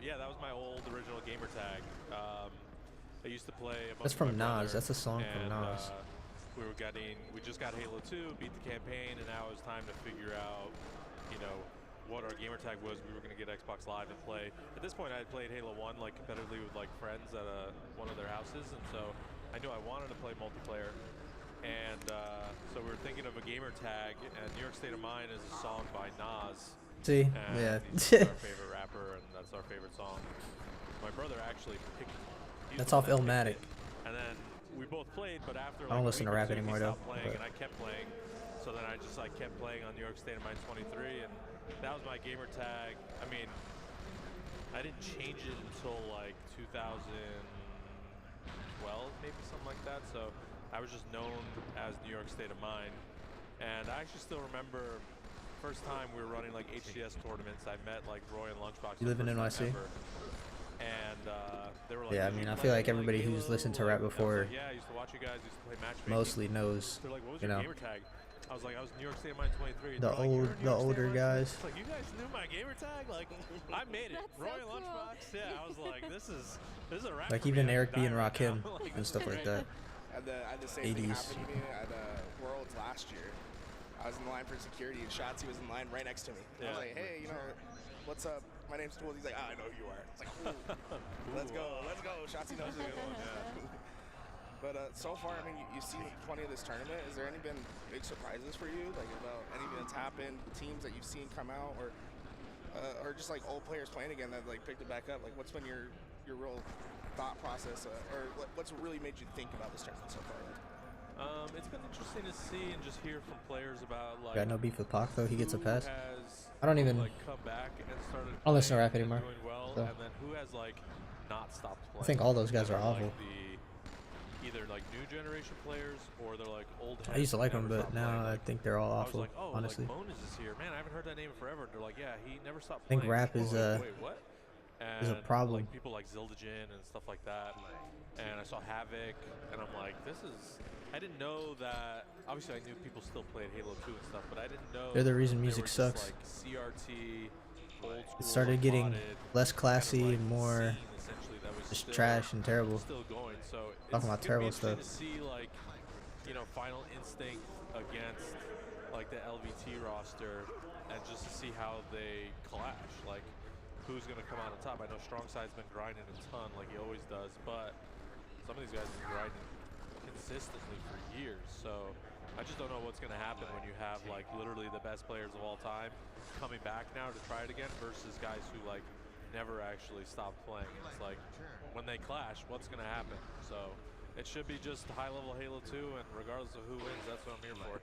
[SPEAKER 21] yeah, that was my old original gamer tag. I used to play a bunch
[SPEAKER 16] That's from
[SPEAKER 21] with my
[SPEAKER 16] Nas.
[SPEAKER 21] brother,
[SPEAKER 16] That's a song from
[SPEAKER 21] and,
[SPEAKER 16] Nas.
[SPEAKER 21] We just got Halo 2, beat the campaign, and now it was time to figure out, what our gamer tag was. We were going to get Xbox Live and play. At this point, I had played Halo 1 like competitively with like friends at one of their houses, and so I knew I wanted to play multiplayer. And so we were thinking of a gamer tag, and New York State of Mind is a song by Nas.
[SPEAKER 16] See?
[SPEAKER 21] And
[SPEAKER 16] Yeah.
[SPEAKER 21] he's our favorite rapper, and that's our favorite song. My brother actually picked it.
[SPEAKER 16] That's off Illmatic.
[SPEAKER 21] And then we both played, but after
[SPEAKER 16] I don't listen to rap anymore, though,
[SPEAKER 21] playing,
[SPEAKER 16] but-
[SPEAKER 21] and I kept playing. So then I just kept playing on New York State of Mind 23, and that was my gamer tag. I mean, I didn't change it until like 2012, maybe something like that. So I was just known as New York State of Mind. And I actually still remember first time we were running like HCS tournaments. I met like Roy and Lunchbox.
[SPEAKER 16] You live in NYC?
[SPEAKER 21] And they were like,
[SPEAKER 16] Yeah, I mean, I feel like everybody who's listened to rap before
[SPEAKER 21] yeah, I used to watch you guys, used to play matchmaking.
[SPEAKER 16] mostly knows,
[SPEAKER 21] They're like, what was
[SPEAKER 16] you
[SPEAKER 21] your
[SPEAKER 16] know,
[SPEAKER 21] gamer tag? I was like, I was New York State of Mind 23.
[SPEAKER 16] the older guys.
[SPEAKER 21] It's like, you guys knew my gamer tag? Like, I made it. Roy and Lunchbox. Yeah, I was like, this is a rap.
[SPEAKER 16] Like
[SPEAKER 21] for
[SPEAKER 16] even
[SPEAKER 21] me.
[SPEAKER 16] Eric B
[SPEAKER 21] I'm
[SPEAKER 16] and
[SPEAKER 21] dying right
[SPEAKER 16] Rakim
[SPEAKER 21] now.
[SPEAKER 16] and stuff like that.
[SPEAKER 19] I had the same thing
[SPEAKER 16] 80s.
[SPEAKER 19] happen to me at Worlds last year. I was in line for security, and Shotzi was in line right next to me. I was like, hey, what's up? My name's Tools. He's like, I know who you are. It's like, ooh, let's go. Shotzi knows who you are. But so far, I mean, you see plenty of this tournament. Is there any been big surprises for you, like about anything that's happened, teams that you've seen come out, or just like old players playing again that like picked it back up? Like, what's been your real thought process, or what's really made you think about this tournament so far?
[SPEAKER 21] It's been interesting to see and just hear from players about like.
[SPEAKER 16] Got no beef with Pac though. He gets a pass.
[SPEAKER 21] Has,
[SPEAKER 16] I don't even.
[SPEAKER 21] come back and started
[SPEAKER 16] I don't listen to rap
[SPEAKER 21] playing and
[SPEAKER 16] anymore.
[SPEAKER 21] doing well,
[SPEAKER 16] So.
[SPEAKER 21] and then who has not stopped playing?
[SPEAKER 16] I think all those guys are
[SPEAKER 21] Like
[SPEAKER 16] awful.
[SPEAKER 21] either new generation players or they're old.
[SPEAKER 16] I used to like
[SPEAKER 21] heads
[SPEAKER 16] them,
[SPEAKER 21] that
[SPEAKER 16] but
[SPEAKER 21] never stopped
[SPEAKER 16] now
[SPEAKER 21] playing.
[SPEAKER 16] I think they're all
[SPEAKER 21] I
[SPEAKER 16] awful.
[SPEAKER 21] was like, oh,
[SPEAKER 16] honestly,
[SPEAKER 21] Monas is here, man. I haven't heard that name in forever. They're like, yeah, he never stopped
[SPEAKER 16] I think
[SPEAKER 21] playing.
[SPEAKER 16] rap is
[SPEAKER 21] Wait, what?
[SPEAKER 16] is a
[SPEAKER 21] And,
[SPEAKER 16] problem.
[SPEAKER 21] Like people like Zildjian and stuff like that. And I saw Havoc, and I'm like, this is. I didn't know that. Obviously, I knew people still played Halo 2 and stuff, but I didn't know.
[SPEAKER 16] They're the reason
[SPEAKER 21] they
[SPEAKER 16] music
[SPEAKER 21] were just,
[SPEAKER 16] sucks.
[SPEAKER 21] CRT, old school,
[SPEAKER 16] It started getting
[SPEAKER 21] modded,
[SPEAKER 16] less classy
[SPEAKER 21] kind of,
[SPEAKER 16] and more
[SPEAKER 21] scene, essentially, that was
[SPEAKER 16] just
[SPEAKER 21] still-
[SPEAKER 16] trash and terrible.
[SPEAKER 21] Still going. So
[SPEAKER 16] Talking about
[SPEAKER 21] it's
[SPEAKER 16] terrible
[SPEAKER 21] gonna
[SPEAKER 16] stuff.
[SPEAKER 21] be interesting to see Final Instinct against the LVT roster, and just to see how they clash. Like, who's gonna come out on top? I know Strongside's been grinding a ton, like he always does, but some of these guys have been grinding consistently for years. So I just don't know what's gonna happen when you have literally the best players of all time coming back now to try it again versus guys who never actually stopped playing. And it's like when they clash, what's gonna happen? So it should be just high-level Halo 2, and regardless of who wins, that's what I'm here for.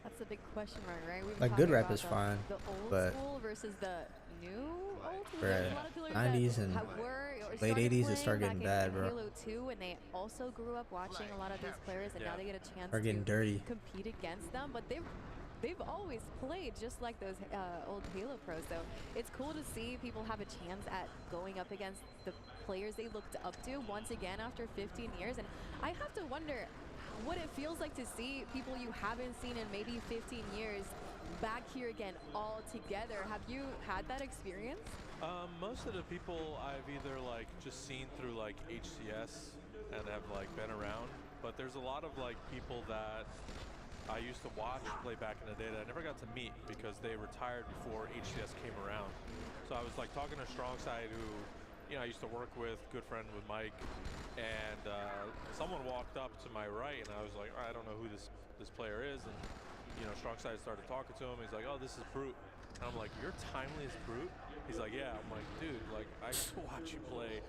[SPEAKER 5] That's the big question mark, right? We've been
[SPEAKER 16] Like, good
[SPEAKER 5] talking
[SPEAKER 16] rap
[SPEAKER 5] about
[SPEAKER 16] is fine,
[SPEAKER 5] the old
[SPEAKER 16] but
[SPEAKER 5] school versus the new old school.
[SPEAKER 16] Bruh,
[SPEAKER 5] There's a lot of players
[SPEAKER 16] 90s
[SPEAKER 5] that
[SPEAKER 16] and
[SPEAKER 5] were or
[SPEAKER 16] late
[SPEAKER 5] started
[SPEAKER 16] 80s, it
[SPEAKER 5] playing
[SPEAKER 16] started getting
[SPEAKER 5] back
[SPEAKER 16] bad,
[SPEAKER 5] in
[SPEAKER 16] bro.
[SPEAKER 5] Halo 2, and they also grew up watching a lot of these players, and now they get a chance
[SPEAKER 16] Are getting
[SPEAKER 5] to
[SPEAKER 16] dirty.
[SPEAKER 5] compete against them. But they've they've always played just like those old Halo pros. So it's cool to see people have a chance at going up against the players they looked up to once again after 15 years. And I have to wonder what it feels like to see people you haven't seen in maybe 15 years back here again all together. Have you had that experience?
[SPEAKER 21] Most of the people I've either like just seen through like HCS and have like been around, but there's a lot of like people that I used to watch play back in the day that I never got to meet because they retired before HCS came around. So I was like talking to Strongside, who, you know, I used to work with, good friend with Mike, and someone walked up to my right, and I was like, I don't know who this player is, and you know, Strongside started talking to him. He's like, oh, this is Brute. And I'm like, you're Timely as Brute? He's like, yeah. I'm like, dude, like, I used to watch you play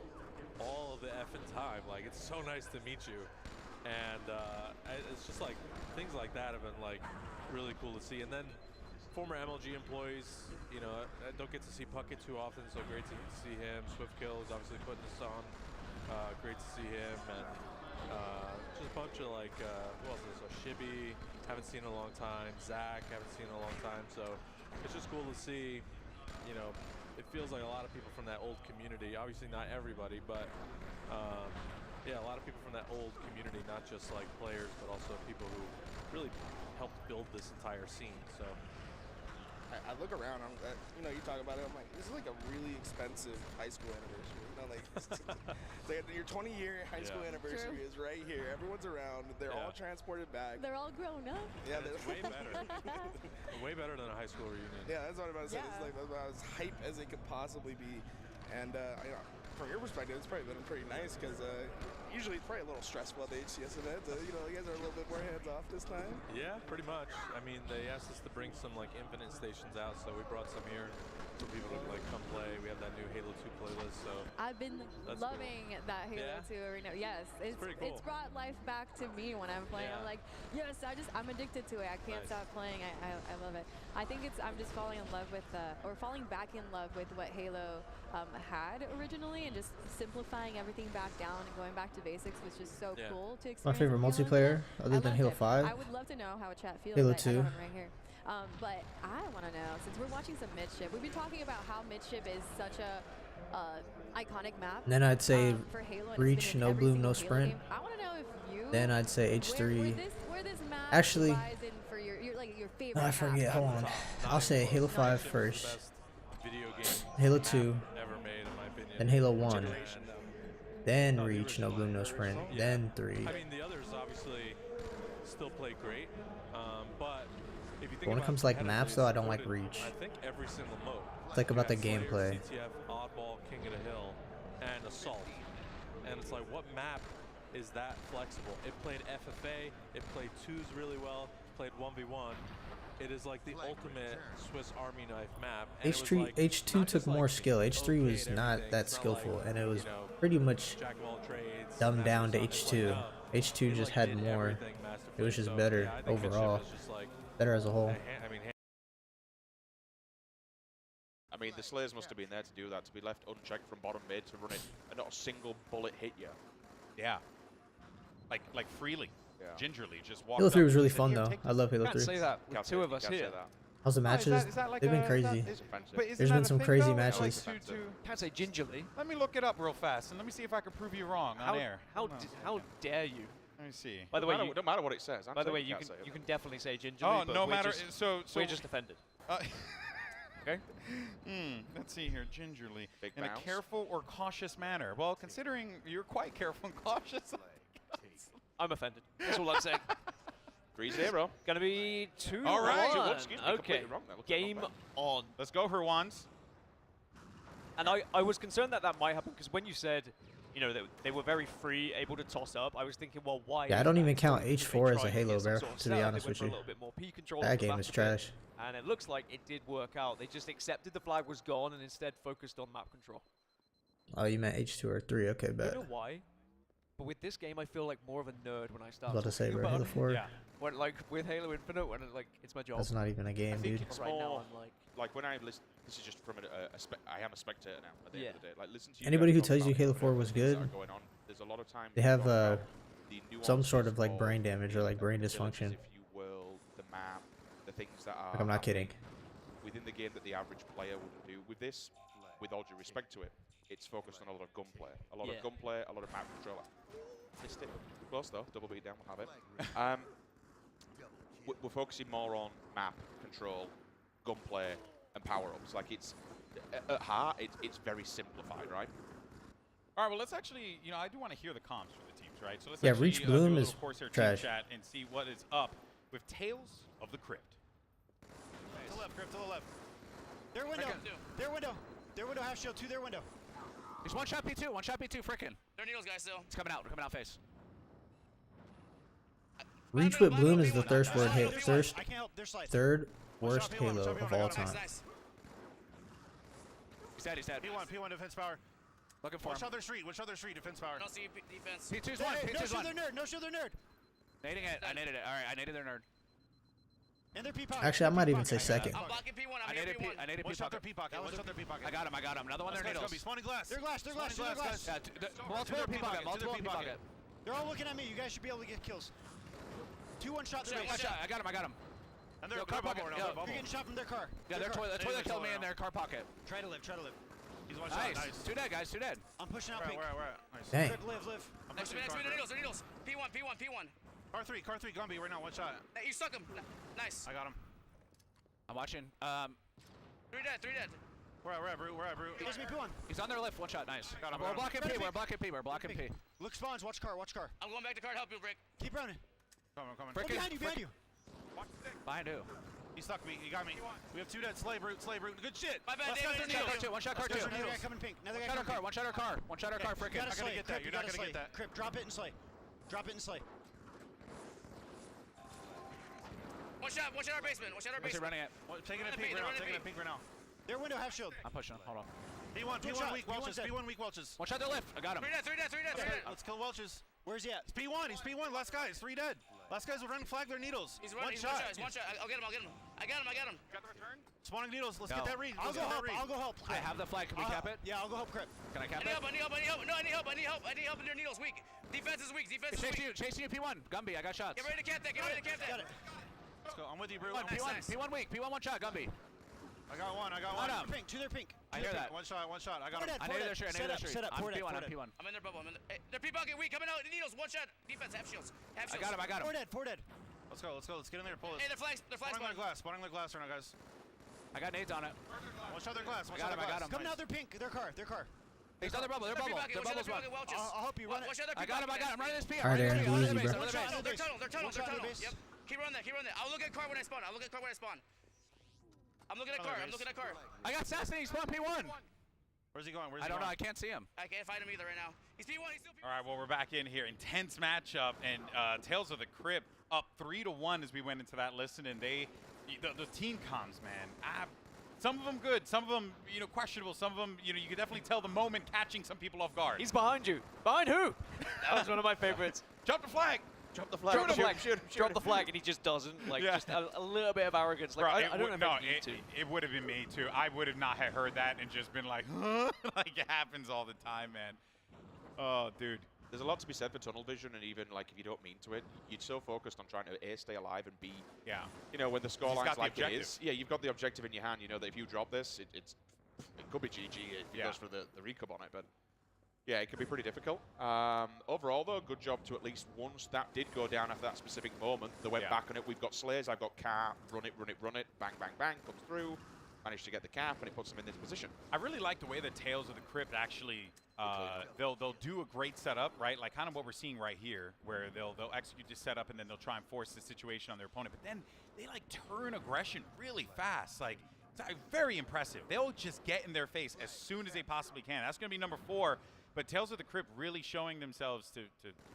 [SPEAKER 21] all of the effing time. Like, it's so nice to meet you. And it's just like, things like that have been like really cool to see. And then former MLG employees, you know, I don't get to see Puckett too often, so great to see him. Swiftkill is obviously putting this on. Great to see him. And just a bunch of like, who else is this? Shibby, haven't seen in a long time. Zach, haven't seen in a long time. So it's just cool to see, you know, it feels like a lot of people from that old community. Obviously not everybody, but yeah, a lot of people from that old community, not just like players, but also people who really helped build this entire scene. So
[SPEAKER 19] I look around, you know, you talk about it, I'm like, this is like a really expensive high school anniversary. You know, like, it's like your 20-year high school anniversary is right here. Everyone's around. They're all transported back.
[SPEAKER 5] They're all grown up.
[SPEAKER 19] Yeah,
[SPEAKER 21] it's way better. Way better than a high school reunion.
[SPEAKER 19] Yeah, that's what I'm about to say. It's like about as hype as it could possibly be. And you know, from your perspective, it's probably been pretty nice because usually it's probably a little stressful at the HCS event. You know, you guys are a little bit more hands off this time.
[SPEAKER 21] Yeah, pretty much. I mean, they asked us to bring some like Infinite stations out, so we brought some here for people to like come play. We have that new Halo 2 playlist, so
[SPEAKER 5] I've been loving that Halo 2 arena. Yes, it's
[SPEAKER 21] pretty cool.
[SPEAKER 5] It's brought life back to me when I'm playing. I'm like, yes, I'm addicted to it. I can't stop playing. I love it. I think I'm just falling in love with or falling back in love with what Halo had originally, and just simplifying everything back down and going back to basics was just so cool to experience.
[SPEAKER 16] My favorite multiplayer, other than Halo 5.
[SPEAKER 5] I would love to know how a chat feels.
[SPEAKER 16] Halo
[SPEAKER 5] I
[SPEAKER 16] 2.
[SPEAKER 5] don't have it right here. But I want to know, since we're watching some Midship, we've been talking about how Midship is such a iconic map.
[SPEAKER 16] Then I'd say
[SPEAKER 5] for Halo, and
[SPEAKER 16] Reach, No Bloom, No Sprint.
[SPEAKER 5] I want to know if you.
[SPEAKER 16] Then I'd say H3.
[SPEAKER 5] Where this map
[SPEAKER 16] Actually,
[SPEAKER 5] lies in for your favorite.
[SPEAKER 16] no, I forget. Hold on. I'll say Halo 5 first.
[SPEAKER 21] Video game
[SPEAKER 16] Halo 2.
[SPEAKER 21] ever made, in my opinion.
[SPEAKER 16] Then Halo 1. Then Reach, No Bloom, No Sprint. Then 3.
[SPEAKER 21] I mean, the others obviously still play great, but if you think
[SPEAKER 16] When it comes to like maps, though, I don't like Reach.
[SPEAKER 21] I think every single mode.
[SPEAKER 16] It's like about the gameplay.
[SPEAKER 21] CTF, Oddball, King of the Hill, and Assault. And it's like, what map is that flexible? It played FFA, it played 2s really well, played 1v1. It is like the ultimate Swiss Army knife map. And
[SPEAKER 16] H2 took more skill. H3 was not that skillful, and it was pretty much dumbed down to H2. H2 just had more. It was just better overall. Better as a whole.
[SPEAKER 11] I mean, the Slayers must have been there to do that, to be left unchecked from bottom mid to run it, and not a single bullet hit you.
[SPEAKER 2] Yeah. Like freely, gingerly, just walk.
[SPEAKER 16] Halo 3 was really fun, though. I love Halo 3.
[SPEAKER 18] Can't say that with two of us here.
[SPEAKER 16] How's the matches?
[SPEAKER 18] Like
[SPEAKER 16] They've been crazy. There's been some crazy matches.
[SPEAKER 18] Can't say gingerly.
[SPEAKER 2] Let me look it up real fast, and let me see if I can prove you wrong on air.
[SPEAKER 18] How dare you?
[SPEAKER 2] Let me see.
[SPEAKER 18] By the way,
[SPEAKER 11] it don't matter what it says.
[SPEAKER 18] By the way, you can definitely say gingerly.
[SPEAKER 2] Oh,
[SPEAKER 18] but
[SPEAKER 2] no matter. So
[SPEAKER 18] we're just offended. Okay.
[SPEAKER 2] Let's see here. Gingerly, in
[SPEAKER 11] bounce.
[SPEAKER 2] a careful or cautious manner. Well, considering you're quite careful and cautious,
[SPEAKER 18] I'm offended. That's all I'm saying.
[SPEAKER 11] 3-0.
[SPEAKER 18] Gonna be 2-1.
[SPEAKER 2] All right.
[SPEAKER 18] Okay. Game on.
[SPEAKER 2] Let's go for ones.
[SPEAKER 18] And I was concerned that might happen because when you said, you know, they were very free, able to toss up, I was thinking, well, why?
[SPEAKER 16] Yeah, I don't even count H4 as a Halo, bro, to be honest with you. That game is trash.
[SPEAKER 18] And it looks like it did work out. They just accepted the flag was gone and instead focused on map control.
[SPEAKER 16] Oh, you meant H2 or 3? Okay, bet.
[SPEAKER 18] I don't know why, but with this game, I feel like more of a nerd when I start.
[SPEAKER 16] I was about to say, bro, Halo 4.
[SPEAKER 18] Yeah. When like with Halo Infinite, when it's my job.
[SPEAKER 16] That's not even a game, dude.
[SPEAKER 11] It's
[SPEAKER 18] right
[SPEAKER 11] more
[SPEAKER 18] now, I'm
[SPEAKER 11] like when I listen. This is just from I am a spectator now. At the end of the day, like listen to you
[SPEAKER 16] anybody who
[SPEAKER 11] guys
[SPEAKER 16] tells
[SPEAKER 11] talk
[SPEAKER 16] you
[SPEAKER 11] about
[SPEAKER 16] Halo 4 was good,
[SPEAKER 11] going on. There's a lot of time
[SPEAKER 16] they have
[SPEAKER 11] the
[SPEAKER 16] some sort
[SPEAKER 11] nuances
[SPEAKER 16] of like brain damage or like brain dysfunction.
[SPEAKER 11] if you will, the map, the things that are
[SPEAKER 16] Like, I'm not kidding.
[SPEAKER 11] within the game that the average player wouldn't do with this. With all due respect to it, it's focused on a lot of gunplay, a lot of map control. Missed it. Close though. Double beat down. We'll have it. We're focusing more on map control, gunplay, and power-ups. Like it's at heart, it's very simplified, right?
[SPEAKER 2] All right, well, let's actually, I do want to hear the comms for the teams, right? So let's
[SPEAKER 16] Yeah, Reach Bloom is trash.
[SPEAKER 2] Chat and see what is up with Tales of the Crypt.
[SPEAKER 22] To the left, Crypt, to the left. Their window. Their window. Their window half shield to their window.
[SPEAKER 17] There's one shot P2, frickin'.
[SPEAKER 13] They're needles, guys, still.
[SPEAKER 17] It's coming out. We're coming out face.
[SPEAKER 16] Reach with Bloom is the third worst third worst
[SPEAKER 22] P1,
[SPEAKER 16] Halo of all time.
[SPEAKER 17] He's dead.
[SPEAKER 22] P1 defense power.
[SPEAKER 17] Looking for him.
[SPEAKER 22] Which other street defense power?
[SPEAKER 13] I don't see defense.
[SPEAKER 17] P2's one.
[SPEAKER 22] No shoot their nerd. No shoot their nerd.
[SPEAKER 17] Nading it. I naded it. All right, I naded their nerd.
[SPEAKER 22] And their P pocket.
[SPEAKER 16] Actually, I might even say second.
[SPEAKER 13] I'm blocking P1. I'm near P1.
[SPEAKER 17] I naded
[SPEAKER 22] One shot their
[SPEAKER 17] P
[SPEAKER 22] P pocket. One shot their P pocket.
[SPEAKER 17] I got him. Another one. Their needles.
[SPEAKER 22] Spawning glass. Their glass.
[SPEAKER 17] Yeah, multiple P pocket.
[SPEAKER 22] They're all looking at me. You guys should be able to get kills. 2 1-shot.
[SPEAKER 17] I got him.
[SPEAKER 22] And their car pocket. You're getting shot from their car.
[SPEAKER 17] Yeah, their toilet killed me in their car pocket.
[SPEAKER 22] Try to live. He's one
[SPEAKER 17] Nice.
[SPEAKER 22] shot. Nice.
[SPEAKER 17] 2 dead, guys. 2 dead.
[SPEAKER 22] I'm pushing out pink. Where? Nice.
[SPEAKER 16] Dang.
[SPEAKER 22] Live. I'm
[SPEAKER 13] Next to me, they're needles. P1.
[SPEAKER 22] Car 3, Gumby right now, 1 shot.
[SPEAKER 13] You stuck him. Nice.
[SPEAKER 22] I got him.
[SPEAKER 17] I'm watching.
[SPEAKER 13] 3 dead.
[SPEAKER 22] We're at Brew. He gives me P1.
[SPEAKER 17] He's on their left. 1 shot. Nice.
[SPEAKER 22] Got him.
[SPEAKER 17] We're blocking P. We're blocking P.
[SPEAKER 22] Look spawns. Watch car.
[SPEAKER 13] I'm going back to car to help you, Rick.
[SPEAKER 22] Keep running. I'm coming.
[SPEAKER 17] Frickin',
[SPEAKER 22] Behind you.
[SPEAKER 17] Behind who?
[SPEAKER 22] He stuck me. He got me. We have 2 dead. Slave root. Good shit.
[SPEAKER 13] My bad,
[SPEAKER 22] David.
[SPEAKER 17] One shot car 2.
[SPEAKER 22] Another guy coming pink.
[SPEAKER 17] One shot our car. Frickin'.
[SPEAKER 22] You're not gonna get that. You're not gonna get that. Crypt, drop it and slay.
[SPEAKER 13] One shot our basement.
[SPEAKER 17] What's he running at?
[SPEAKER 22] Taking a pink right now. Their window half shield.
[SPEAKER 17] I'm pushing him. Hold on.
[SPEAKER 22] P1 weak Welches.
[SPEAKER 17] One shot their left. I got him.
[SPEAKER 13] 3 dead.
[SPEAKER 22] Let's kill Welches. Where's he at? He's P1. Last guy. He's 3 dead. Last guy's running flag their needles.
[SPEAKER 13] He's running. One shot. I'll get him. I got him.
[SPEAKER 22] Got the return? Spawning needles. Let's get that read. I'll go help.
[SPEAKER 17] I have the flag. Can we cap it?
[SPEAKER 22] Yeah, I'll go help Crypt.
[SPEAKER 17] Can I cap it?
[SPEAKER 13] I need help. No, I need help. I need help. And their needles weak. Defense is weak.
[SPEAKER 17] Chasing you, P1. Gumby, I got shots.
[SPEAKER 13] Get ready to cap that.
[SPEAKER 22] Got it. Let's go. I'm with you, Brew.
[SPEAKER 17] P1 weak. P1 1 shot. Gumby.
[SPEAKER 22] I got one.
[SPEAKER 17] Pink.
[SPEAKER 22] To their pink.
[SPEAKER 17] I hear that.
[SPEAKER 22] One shot. I got him.
[SPEAKER 17] I need their street.
[SPEAKER 22] Set up.
[SPEAKER 17] I'm P1.
[SPEAKER 13] I'm in their bubble. Their P-pocket weak. Coming out. Needles. 1 shot. Defense. Half shields.
[SPEAKER 17] I got him.
[SPEAKER 22] 4 dead. Let's go. Let's get in there. Pull this.
[SPEAKER 13] Hey, they're flags.
[SPEAKER 22] Spawning their glass right now, guys.
[SPEAKER 17] I got nades on it.
[SPEAKER 22] One shot their glass.
[SPEAKER 17] I got him.
[SPEAKER 22] Coming out their pink. Their car.
[SPEAKER 17] He's on their bubble. Their bubble's one.
[SPEAKER 22] I'll help you run it.
[SPEAKER 17] I got him. I'm running this P.
[SPEAKER 16] Alright, Aaron, go easy, bro.
[SPEAKER 13] They're tunnel. Yep. Keep running that. I'll look at car when I spawn. I'm looking at car.
[SPEAKER 17] I got Sassy. He's spawn P1.
[SPEAKER 22] Where's he going?
[SPEAKER 17] I don't know. I can't see him.
[SPEAKER 13] I can't find him either right now. He's P1. He's still P1.
[SPEAKER 2] All right, well, we're back in here. Intense matchup, and Tales of the Crypt up 3-1 as we went into that listen, and the team comms, man. Some of them good, some of them, questionable. Some of them, you could definitely tell the moment catching some people off guard.
[SPEAKER 18] He's behind you. Behind who? That was one of my favorites.
[SPEAKER 2] Jump the flag.
[SPEAKER 18] Drop the flag, and he just doesn't. Just a little bit of arrogance. Like, I don't know if you need to.
[SPEAKER 2] It would have been me too. I would have not have heard that and just been like, huh? Like it happens all the time, man. Oh, dude.
[SPEAKER 11] There's a lot to be said for tunnel vision, and even if you don't mean to it, you're so focused on trying to A, stay alive, and B, when the scoreline's like it is, you've got the objective in your hand. You know that if you drop this, it could be GG if it goes for the recub on it, but yeah, it can be pretty difficult. Overall, though, good job to at least once that did go down after that specific moment, they went back on it. We've got Slayers, I've got car, run it, bang, comes through, managed to get the cap, and it puts them in this position.
[SPEAKER 2] I really like the way that Tales of the Crypt actually, they'll do a great setup, right? Like kind of what we're seeing right here, where they'll execute this setup and then they'll try and force the situation on their opponent. But then they like turn aggression really fast. Like, it's very impressive. They'll just get in their face as soon as they possibly can. That's going to be number 4. But Tales of the Crypt really showing themselves to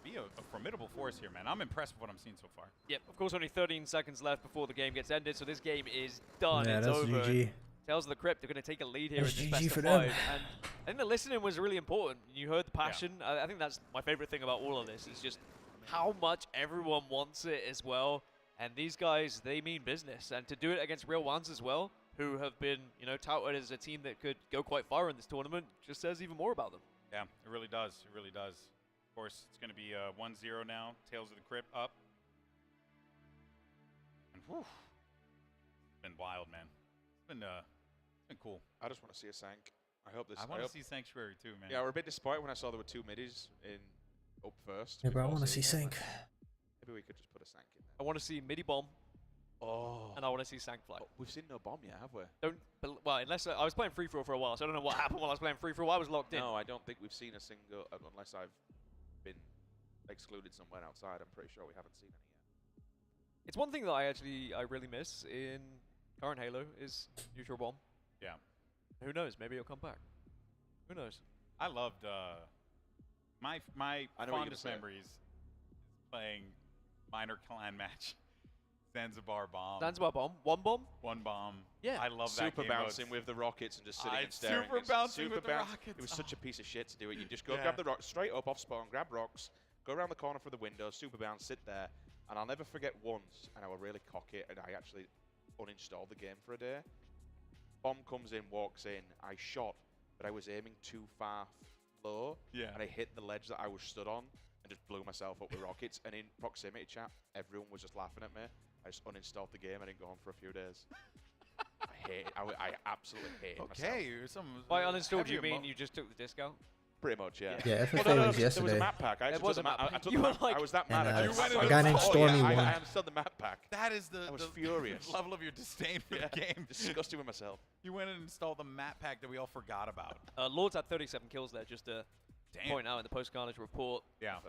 [SPEAKER 2] be a formidable force here, man. I'm impressed with what I'm seeing so far.
[SPEAKER 18] Yep, of course, only 13 seconds left before the game gets ended, so this game is done.
[SPEAKER 16] Yeah,
[SPEAKER 18] it's
[SPEAKER 16] that's
[SPEAKER 18] over.
[SPEAKER 16] GG.
[SPEAKER 18] Tales of the Crypt, they're going to take a lead here
[SPEAKER 16] That's
[SPEAKER 18] in this
[SPEAKER 16] GG
[SPEAKER 18] best
[SPEAKER 16] for
[SPEAKER 18] of
[SPEAKER 16] them.
[SPEAKER 18] 5. And I think the listening was really important. You heard the passion. I think that's my favorite thing about all of this, is just how much everyone wants it as well. And these guys, they mean business. And to do it against real ones as well, who have been, touted as a team that could go quite far in this tournament, just says even more about them.
[SPEAKER 2] Yeah, it really does. It really does. Of course, it's going to be 1-0 now. Tales of the Crypt up. And whew. been wild, man. It's been cool.
[SPEAKER 11] I just want to see a Sank. I hope this.
[SPEAKER 2] I want to see Sanctuary too, man.
[SPEAKER 11] Yeah, we're a bit disappointed when I saw there were 2 middies up first.
[SPEAKER 16] Yeah, bro, I want to see Sank.
[SPEAKER 11] Maybe we could just put a Sank in there.
[SPEAKER 18] I want to see midi bomb.
[SPEAKER 11] Oh.
[SPEAKER 18] And I want to see Sank flag.
[SPEAKER 11] We've seen no bomb yet, have we?
[SPEAKER 18] Well, unless I was playing free throw for a while, so I don't know what happened while I was playing free throw. I was locked in.
[SPEAKER 11] No, I don't think we've seen a single, unless I've been excluded somewhere outside. I'm pretty sure we haven't seen any yet.
[SPEAKER 18] It's one thing that I really miss in current Halo is neutral bomb.
[SPEAKER 2] Yeah.
[SPEAKER 18] Who knows? Maybe it'll come back. Who knows?
[SPEAKER 2] I loved my fondest memories playing minor clan match. Zanzibar bomb.
[SPEAKER 18] Zanzibar bomb. One bomb.
[SPEAKER 2] One bomb.
[SPEAKER 18] Yeah.
[SPEAKER 2] I love that
[SPEAKER 11] Super
[SPEAKER 2] game
[SPEAKER 11] bouncing
[SPEAKER 2] mode.
[SPEAKER 11] with the rockets and just sitting and staring.
[SPEAKER 2] Super bouncing with the rockets.
[SPEAKER 11] It was such a piece of shit to do it. You just go grab the rocks straight up off spawn, grab rocks, go around the corner for the window, super bounce, sit there, and I'll never forget once, and I will really cock it, and I actually uninstalled the game for a day. Bomb comes in, walks in. I shot, but I was aiming too far low, and I hit the ledge that I was stood on and just blew myself up with rockets. And in proximity chat, everyone was just laughing at me. I just uninstalled the game. I didn't go on for a few days. I hate it. I absolutely hate myself.
[SPEAKER 18] By uninstalled, do you mean you just took the discount?
[SPEAKER 11] Pretty much, yeah.
[SPEAKER 16] Yeah, FFA
[SPEAKER 11] Well,
[SPEAKER 16] was yesterday.
[SPEAKER 11] There was a map pack. I
[SPEAKER 18] was a map pack.
[SPEAKER 11] I was that mad.
[SPEAKER 16] A guy named Stormy won.
[SPEAKER 11] I installed the map pack.
[SPEAKER 2] That is
[SPEAKER 11] I was furious.
[SPEAKER 2] level of your disdain for the game.
[SPEAKER 11] Disgusted with myself.
[SPEAKER 2] You went and installed the map pack that we all forgot about.
[SPEAKER 18] Lords had 37 kills there, just to point out in the post-carnage report.
[SPEAKER 2] Yeah.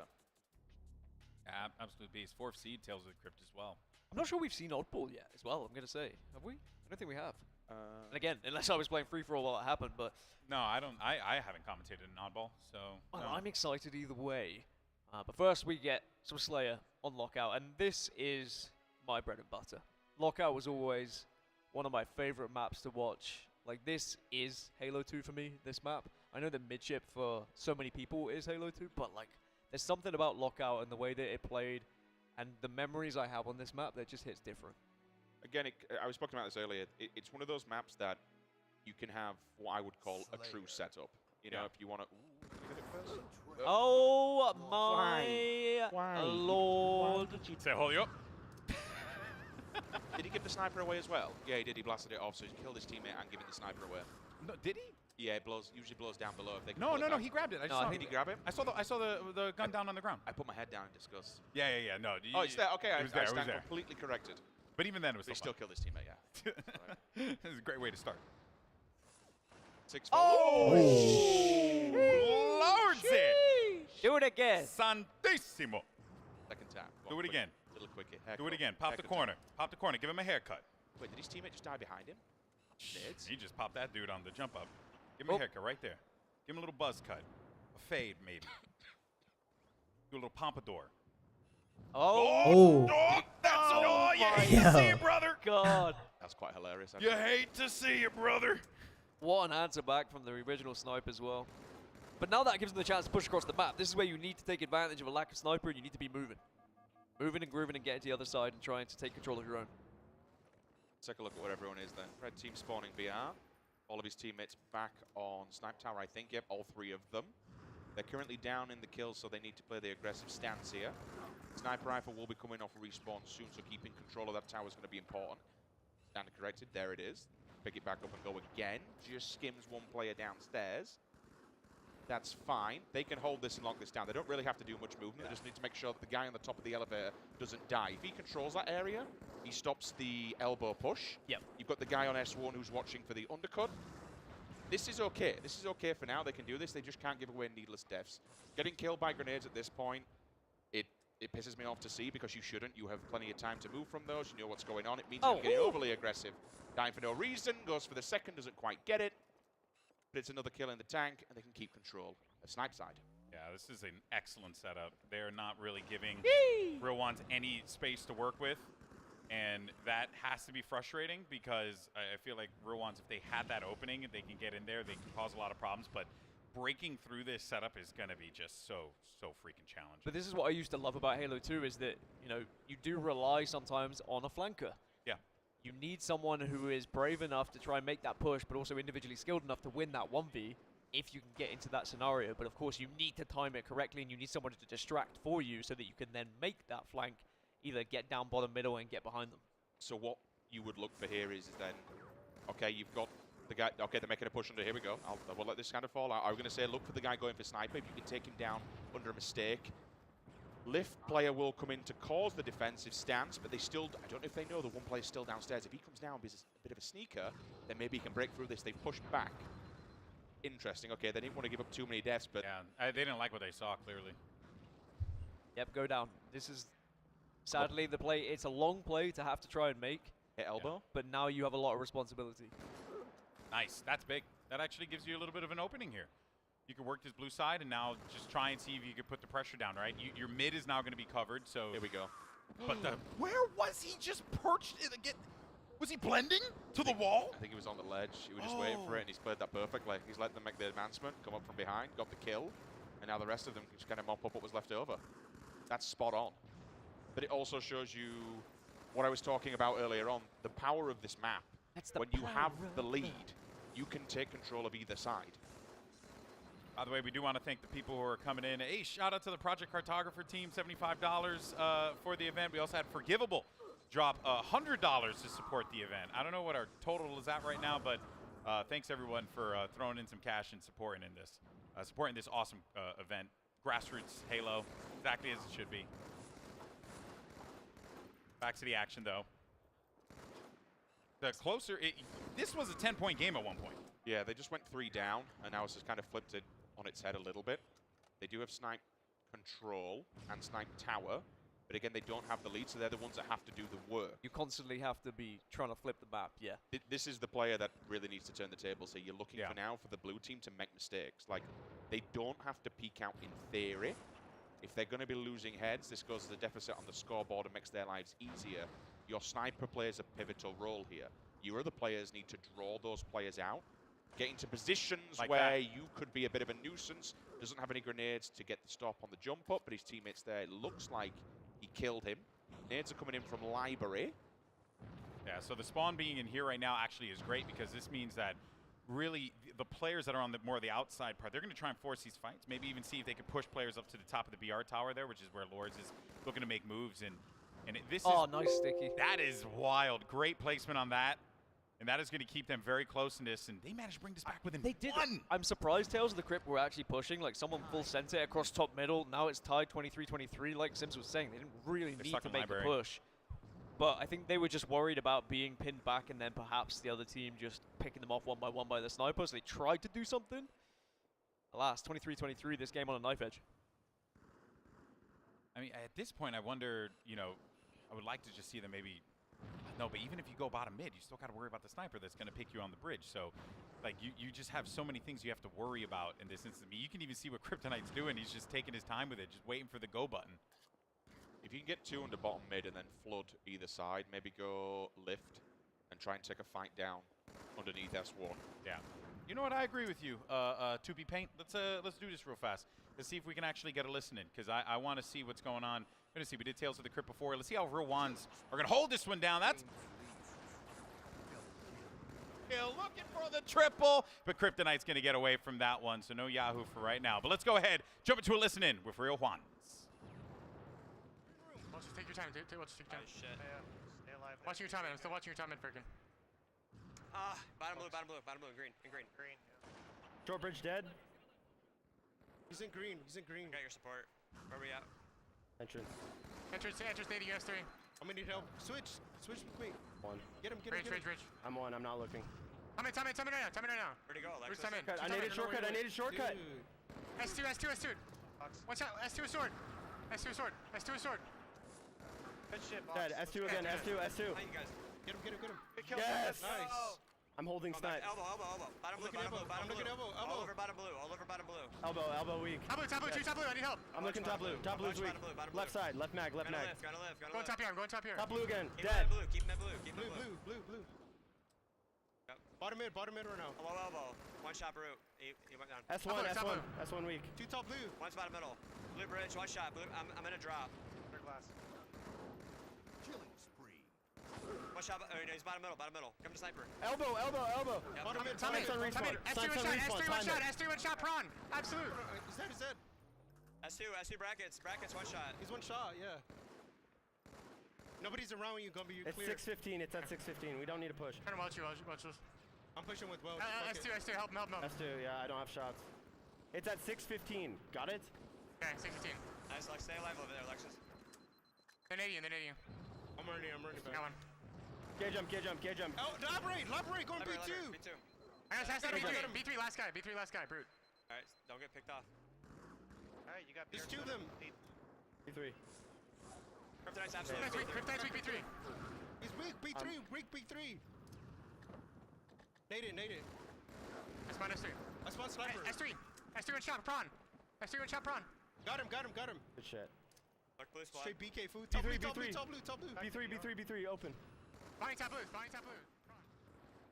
[SPEAKER 2] Absolute beast. 4th seed Tales of the Crypt as well.
[SPEAKER 18] I'm not sure we've seen Oddball yet as well, I'm going to say. Have we? I don't think we have. And again, unless I was playing free-for-all while it happened, but...
[SPEAKER 2] No, I don't. I haven't commentated in Oddball, so...
[SPEAKER 18] Well, I'm excited either way. But first, we get some Slayer on Lockout, and this is my bread and butter. Lockout was always one of my favorite maps to watch. Like, this is Halo 2 for me, this map. I know that midship for so many people is Halo 2, but, like, there's something about Lockout and the way that it played and the memories I have on this map that just hits different.
[SPEAKER 11] Again, I was talking about this earlier. It's one of those maps that you can have what I would call a true setup. You know, if you want to...
[SPEAKER 18] Oh my lord.
[SPEAKER 2] Say, hold you up.
[SPEAKER 11] Did he give the sniper away as well? Yeah, he did. He blasted it off, so he killed his teammate and giving the sniper away.
[SPEAKER 2] No, did he?
[SPEAKER 11] Yeah, it usually blows down below. If they can
[SPEAKER 2] No, he grabbed it. I just saw
[SPEAKER 11] did he grab it?
[SPEAKER 2] I saw the gun down on the ground.
[SPEAKER 11] I put my head down in disgust.
[SPEAKER 2] Yeah. No.
[SPEAKER 11] Oh, it's there. Okay, I
[SPEAKER 2] was
[SPEAKER 11] stand completely corrected.
[SPEAKER 2] But even then, it was
[SPEAKER 11] still killed his teammate, yeah.
[SPEAKER 2] This is a great way to start.
[SPEAKER 11] 6-4.
[SPEAKER 2] Oh! Lords it!
[SPEAKER 18] Do it again.
[SPEAKER 2] Santissimo.
[SPEAKER 11] Second time.
[SPEAKER 2] Do it again.
[SPEAKER 11] Little quickie.
[SPEAKER 2] Do it again. Pop the corner. Pop the corner. Give him a haircut.
[SPEAKER 11] Wait, did his teammate just die behind him?
[SPEAKER 2] He just popped that dude on the jump up. Give him a haircut right there. Give him a little buzz cut. A fade, maybe. Do a little pompadour.
[SPEAKER 18] Oh.
[SPEAKER 2] You hate to see it, brother.
[SPEAKER 18] God.
[SPEAKER 11] That's quite hilarious.
[SPEAKER 2] You hate to see it, brother.
[SPEAKER 18] What an answer back from the original snipe as well. But now that gives them the chance to push across the map. This is where you need to take advantage of a lack of sniper and you need to be moving. Moving and grooving and getting to the other side and trying to take control of your own.
[SPEAKER 11] Let's take a look at what everyone is then. Red team spawning BR. All of his teammates back on Snipe Tower, I think. Yep, all 3 of them. They're currently down in the kills, so they need to play the aggressive stance here. Sniper rifle will be coming off respawn soon, so keeping control of that tower is going to be important. Stand corrected. There it is. Pick it back up and go again. Just skims one player downstairs. That's fine. They can hold this and lock this down. They don't really have to do much movement. They just need to make sure that the guy on the top of the elevator doesn't die. If he controls that area, he stops the elbow push.
[SPEAKER 18] Yep.
[SPEAKER 11] You've got the guy on S1 who's watching for the undercut. This is okay. This is okay for now. They can do this. They just can't give away needless deaths. Getting killed by grenades at this point, it pisses me off to see because you shouldn't. You have plenty of time to move from those. You know what's going on. It means you're getting overly aggressive. Dying for no reason. Goes for the second. Doesn't quite get it. But it's another kill in the tank, and they can keep control of Snipe side.
[SPEAKER 2] Yeah, this is an excellent setup. They're not really giving Real Ones any space to work with. And that has to be frustrating because I feel like Real Ones, if they had that opening, they can get in there, they can cause a lot of problems. But breaking through this setup is going to be just so freaking challenging.
[SPEAKER 18] But this is what I used to love about Halo 2 is that, you know, you do rely sometimes on a flanker.
[SPEAKER 2] Yeah.
[SPEAKER 18] You need someone who is brave enough to try and make that push, but also individually skilled enough to win that 1v if you can get into that scenario. But of course, you need to time it correctly, and you need someone to distract for you so that you can then make that flank either get down bottom middle and get behind them.
[SPEAKER 11] So what you would look for here is then, okay, you've got the guy, okay, they're making a push under, here we go. We'll let this kind of fall out. I was going to say, look for the guy going for sniper. If you can take him down under a mistake. Lift player will come in to cause the defensive stance, but they still, I don't know if they know the one player's still downstairs. If he comes down and is a bit of a sneaker, then maybe he can break through this. They push back. Interesting. Okay, they didn't want to give up too many deaths, but...
[SPEAKER 2] Yeah, they didn't like what they saw, clearly.
[SPEAKER 18] Yep, go down. This is, sadly, the play. It's a long play to have to try and make.
[SPEAKER 11] Hit elbow.
[SPEAKER 18] But now you have a lot of responsibility.
[SPEAKER 2] Nice. That's big. That actually gives you a little bit of an opening here. You can work this blue side and now just try and see if you can put the pressure down, right? Your mid is now going to be covered, so...
[SPEAKER 11] Here we go.
[SPEAKER 2] But where was he just perched? Was he blending to the wall?
[SPEAKER 11] I think he was on the ledge. He was just waiting for it, and he's played that perfectly. He's let them make the advancement, come up from behind, got the kill, and now the rest of them just kind of mop up what was left over. That's spot on. But it also shows you what I was talking about earlier on, the power of this map. When you have the lead, you can take control of either side.
[SPEAKER 2] By the way, we do want to thank the people who are coming in. Hey, shout out to the Project Cartographer team, $75 for the event. We also had Forgivable drop $100 to support the event. I don't know what our total is at right now, but thanks everyone for throwing in some cash and supporting this awesome event. Grassroots Halo, exactly as it should be. Back to the action, though. The closer, this was a 10-point game at one point.
[SPEAKER 11] Yeah, they just went 3 down, and now it's just kind of flipped it on its head a little bit. They do have snipe control and snipe tower, but again, they don't have the lead, so they're the ones that have to do the work.
[SPEAKER 18] You constantly have to be trying to flip the map, yeah.
[SPEAKER 11] This is the player that really needs to turn the table, so you're looking for now for the blue team to make mistakes. Like, they don't have to peek out in theory. If they're going to be losing heads, this goes as a deficit on the scoreboard and makes their lives easier. Your sniper plays a pivotal role here. Your other players need to draw those players out, get into positions like where you could be a bit of a nuisance. Doesn't have any grenades to get the stop on the jump up, but his teammate's there. It looks like he killed him. Nades are coming in from library.
[SPEAKER 2] Yeah, so the spawn being in here right now actually is great because this means that really the players that are on the more of the outside part, they're going to try and force these fights. Maybe even see if they can push players up to the top of the BR tower there, which is where Lords is looking to make moves. And this is
[SPEAKER 18] nice sticky.
[SPEAKER 2] That is wild. Great placement on that. And that is going to keep them very close in this, and they managed to bring this back within one.
[SPEAKER 18] I'm surprised Tales of the Crypt were actually pushing. Like, someone full sent it across top middle. Now it's tied 23-23. Like Sims was saying, they didn't really need to make the push. But I think they were just worried about being pinned back and then perhaps the other team just picking them off one by one by the sniper. So they tried to do something. Alas, 23-23, this game on a knife edge.
[SPEAKER 2] I mean, at this point, I wonder, I would like to just see them maybe... No, but even if you go bottom mid, you still got to worry about the sniper that's going to pick you on the bridge. So, like, you just have so many things you have to worry about in this instance. I mean, you can even see what Kryptonite's doing. He's just taking his time with it, just waiting for the go button.
[SPEAKER 11] If you can get 2 under bottom mid and then flood either side, maybe go lift and try and take a fight down underneath S1.
[SPEAKER 2] Yeah. You know what? I agree with you, 2B Paint. Let's do this real fast. Let's see if we can actually get a listen in, because I want to see what's going on. We're going to see. We did Tales of the Crypt before. Let's see how Real Wands are going to hold this one down. That's... looking for the triple, but Kryptonite's going to get away from that one, so no Yahoo for right now. But let's go ahead, jump into a listen in with Real Wands.
[SPEAKER 15] Take your time, dude. Watch your time.
[SPEAKER 13] Shit.
[SPEAKER 15] Stay alive. Watching your time, man. I'm still watching your time, Ferkin.
[SPEAKER 13] Bottom blue, green.
[SPEAKER 15] Green.
[SPEAKER 22] Short bridge dead.
[SPEAKER 15] He's in green.
[SPEAKER 13] Got your support. Where are we at?
[SPEAKER 22] Entrance,
[SPEAKER 15] native, you guys 3.
[SPEAKER 22] I'm gonna need help. Switch with me. One. Get him.
[SPEAKER 15] Ridge.
[SPEAKER 22] I'm one, I'm not looking.
[SPEAKER 15] Time in right now.
[SPEAKER 13] Where'd he go, Alexis?
[SPEAKER 15] Time in.
[SPEAKER 22] I need a shortcut.
[SPEAKER 15] S2. Watch out, S2 a sword.
[SPEAKER 22] Good shit, boss. Dead, S2 again, S2.
[SPEAKER 13] Behind you guys.
[SPEAKER 22] Get him.
[SPEAKER 15] Good kill.
[SPEAKER 22] Yes!
[SPEAKER 15] Nice.
[SPEAKER 22] I'm holding snipe.
[SPEAKER 13] Elbow. Bottom blue. All over bottom blue.
[SPEAKER 22] Elbow weak.
[SPEAKER 15] Top blue, I need help.
[SPEAKER 22] I'm looking top blue. Top blue's weak. Left side, left mag.
[SPEAKER 13] Gotta live.
[SPEAKER 15] Going top here.
[SPEAKER 22] Top blue again,
[SPEAKER 13] Keep
[SPEAKER 22] dead.
[SPEAKER 13] Keep him at blue.
[SPEAKER 22] Blue. Bottom mid right now.
[SPEAKER 13] Elbow. One shot route. He went down.
[SPEAKER 22] S1 weak.
[SPEAKER 15] 2 top blue.
[SPEAKER 13] One's bottom middle. Blue bridge, one shot. Blue. I'm gonna drop.
[SPEAKER 15] Glass.
[SPEAKER 10] Killing spree.
[SPEAKER 13] One shot. Oh, no, he's bottom middle. Come to sniper.
[SPEAKER 22] Elbow.
[SPEAKER 13] Yep.
[SPEAKER 22] Bottom mid.
[SPEAKER 15] Time in. S3 one shot. Prawn. Absolute.
[SPEAKER 22] He's dead.
[SPEAKER 13] S2 brackets. One shot.
[SPEAKER 22] He's one shot, yeah. No,
[SPEAKER 4] Nobody's around when you're gonna be
[SPEAKER 14] It's
[SPEAKER 4] clear.
[SPEAKER 14] 6:15. It's at 6:15. We don't need to push.
[SPEAKER 15] Trying to watch you.
[SPEAKER 4] I'm pushing with Welch.
[SPEAKER 15] S2, help.
[SPEAKER 14] S2, yeah, I don't have shots. It's at 6:15. Got it?
[SPEAKER 15] Okay, 6:15.
[SPEAKER 7] Nice, Lex. Stay alive over there, Alexis.
[SPEAKER 15] They're nading you.
[SPEAKER 4] I'm running back.
[SPEAKER 15] Got one.
[SPEAKER 14] Gear jump.
[SPEAKER 4] Oh, elaborate, going B2.
[SPEAKER 7] B2.
[SPEAKER 15] I got
[SPEAKER 4] Got him.
[SPEAKER 15] B3 last guy, brute.
[SPEAKER 7] Alright, don't get picked off. Alright, you got
[SPEAKER 4] There's two of them.
[SPEAKER 14] B3.
[SPEAKER 7] Kryptonite's absolutely.
[SPEAKER 15] Kryptonite's weak B3.
[SPEAKER 4] He's weak, weak B3. Nade it.
[SPEAKER 15] I spawned S3.
[SPEAKER 4] I spawned sniper.
[SPEAKER 15] S3 and shot, prawn.
[SPEAKER 4] Got him.
[SPEAKER 14] Good shit.
[SPEAKER 7] Look, blue spot.
[SPEAKER 4] Straight BK food.
[SPEAKER 14] B3,
[SPEAKER 4] Top
[SPEAKER 14] B3.
[SPEAKER 4] blue.
[SPEAKER 14] B3, open.
[SPEAKER 15] Buying tap blue.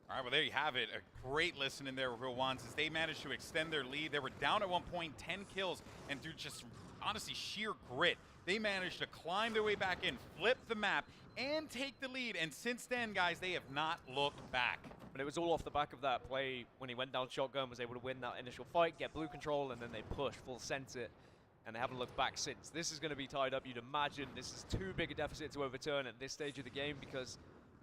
[SPEAKER 2] All right, well, there you have it. A great listen in there, Real Ones, as they managed to extend their lead. They were down at one point, 10 kills, and through just, honestly, sheer grit, they managed to climb their way back in, flip the map, and take the lead. And since then, guys, they have not looked back.
[SPEAKER 18] But it was all off the back of that play when he went down shotgun, was able to win that initial fight, get blue control, and then they push, full sense it, and they haven't looked back since. This is going to be tied up, you'd imagine. This is too big a deficit to overturn at this stage of the game because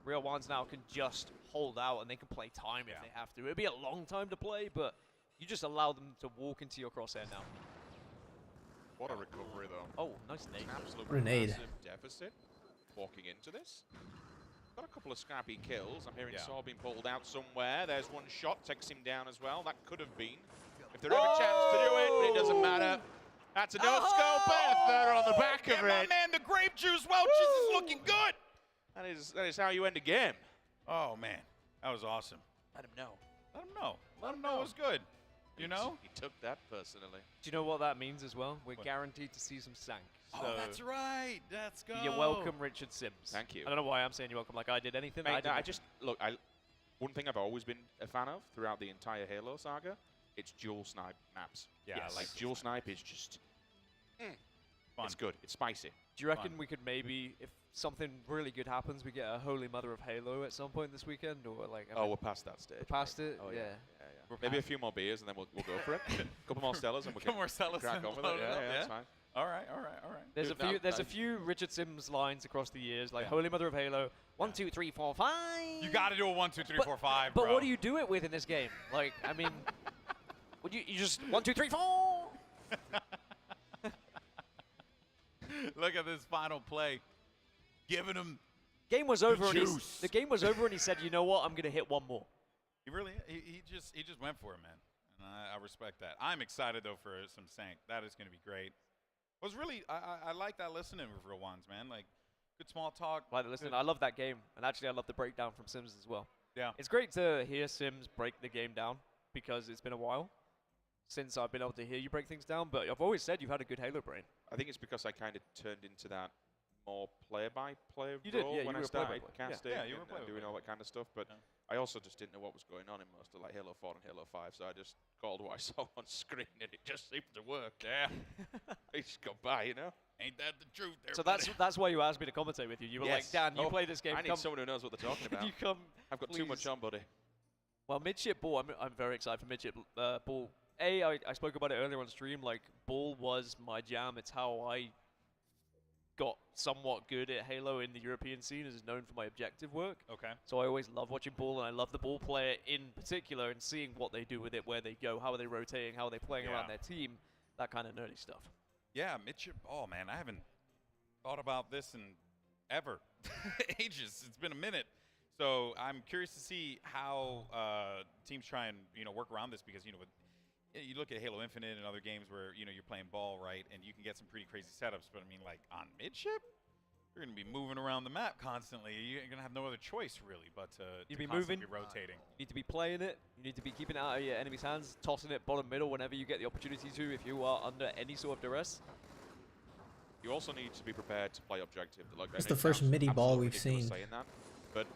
[SPEAKER 18] Real Ones now can just hold out and they can play time if they have to. It'd be a long time to play, but you just allow them to walk into your crosshair now.
[SPEAKER 11] What a recovery, though.
[SPEAKER 18] Oh, nice nade.
[SPEAKER 11] An absolute
[SPEAKER 16] Grenade.
[SPEAKER 11] massive deficit walking into this. Got a couple of scrappy kills. I'm hearing Saw being pulled out somewhere. There's one shot, takes him down as well. That could have been. If there ever a chance to do it, but it doesn't matter. That's a no-scope there on the back of it.
[SPEAKER 2] My man, the grape juice Welch is looking good.
[SPEAKER 11] That is how you end a game.
[SPEAKER 2] Oh, man. That was awesome.
[SPEAKER 20] Let him know.
[SPEAKER 2] Let him know it was good. You know?
[SPEAKER 11] He took that personally.
[SPEAKER 18] Do you know what that means as well? We're guaranteed to see some sank.
[SPEAKER 2] Oh, that's right. Let's go.
[SPEAKER 18] You're welcome, Richard Sims.
[SPEAKER 11] Thank you.
[SPEAKER 18] I don't know why I'm saying you're welcome like I did anything.
[SPEAKER 11] Mate, one thing I've always been a fan of throughout the entire Halo saga, it's dual snipe maps.
[SPEAKER 2] Yeah,
[SPEAKER 11] like dual snipe is just it's good. It's spicy.
[SPEAKER 18] Do you reckon we could maybe, if something really good happens, we get a Holy Mother of Halo at some point this weekend, or like?
[SPEAKER 11] We're past that stage.
[SPEAKER 18] We're past it.
[SPEAKER 11] Oh
[SPEAKER 18] yeah.
[SPEAKER 11] Maybe a few more beers and then we'll go for it. A couple more Stellas and we'll
[SPEAKER 2] Couple more Stellas
[SPEAKER 11] crack
[SPEAKER 2] and
[SPEAKER 11] on with
[SPEAKER 2] load
[SPEAKER 11] it.
[SPEAKER 2] it up,
[SPEAKER 11] Yeah, that's fine.
[SPEAKER 2] All right.
[SPEAKER 18] There's a few Richard Sims lines across the years, like Holy Mother of Halo. 1, 2, 3, 4, 5.
[SPEAKER 2] You got to do a 1, 2, 3, 4, 5.
[SPEAKER 18] But what do you do it with in this game? Like, I mean, would you just 1, 2, 3, 4?
[SPEAKER 2] Look at this final play, giving him.
[SPEAKER 18] Game was over.
[SPEAKER 2] Juice.
[SPEAKER 18] The game was over, and he said, "You know what? I'm gonna hit one more."
[SPEAKER 2] He really, he just went for it, man. And I respect that. I'm excited though for some Sank. That is going to be great. It was really, I like that listening with Real Ones, man. Like, good small talk.
[SPEAKER 18] Listen, I love that game, and actually, I love the breakdown from Sims as well.
[SPEAKER 2] Yeah.
[SPEAKER 18] It's great to hear Sims break the game down because it's been a while since I've been able to hear you break things down. But I've always said you've had a good Halo brain.
[SPEAKER 11] I think it's because I kind of turned into that more play-by-play
[SPEAKER 18] You did,
[SPEAKER 11] role
[SPEAKER 18] yeah,
[SPEAKER 11] when
[SPEAKER 18] you
[SPEAKER 11] I
[SPEAKER 18] were
[SPEAKER 11] started
[SPEAKER 18] play-by-play.
[SPEAKER 11] casting
[SPEAKER 2] Yeah, you were
[SPEAKER 11] and
[SPEAKER 2] play-by-play.
[SPEAKER 11] doing all that kind of stuff. But I also just didn't know what was going on in most of like Halo 4 and Halo 5, so I just called what I saw on screen, and it just seemed to work. Yeah, I just got by, you know.
[SPEAKER 2] Ain't that the truth? There,
[SPEAKER 18] So
[SPEAKER 2] buddy?
[SPEAKER 18] that's why you asked me to commentate with you. You were like, Dan, you play this game.
[SPEAKER 11] I need someone who knows what they're talking about.
[SPEAKER 18] You come.
[SPEAKER 11] I've got too much
[SPEAKER 18] please.
[SPEAKER 11] on, buddy.
[SPEAKER 18] Well, midship ball. I'm very excited for midship ball. I spoke about it earlier on stream. Like, ball was my jam. It's how I got somewhat good at Halo in the European scene, is known for my objective work.
[SPEAKER 2] Okay.
[SPEAKER 18] So I always love watching ball, and I love the ball player in particular, and seeing what they do with it, where they go, how are they rotating, how are they playing around their team, that kind of nerdy stuff.
[SPEAKER 2] Yeah, midship. Oh man, I haven't thought about this in ever, ages. It's been a minute. So I'm curious to see how teams try and work around this, because you look at Halo Infinite and other games where you're playing ball, right, and you can get some pretty crazy setups. But I mean, like on midship, you're gonna be moving around the map constantly. You're gonna have no other choice really, but to
[SPEAKER 18] be
[SPEAKER 2] constantly
[SPEAKER 18] moving,
[SPEAKER 2] be rotating.
[SPEAKER 18] You need to be playing it. You need to be keeping it out of your enemy's hands, tossing it bottom middle whenever you get the opportunity to. If you are under any sort of duress.
[SPEAKER 11] You also need to be prepared to play objective. Like,
[SPEAKER 16] It's the first MIDI ball we've
[SPEAKER 11] ridiculous
[SPEAKER 16] seen.
[SPEAKER 11] saying that, but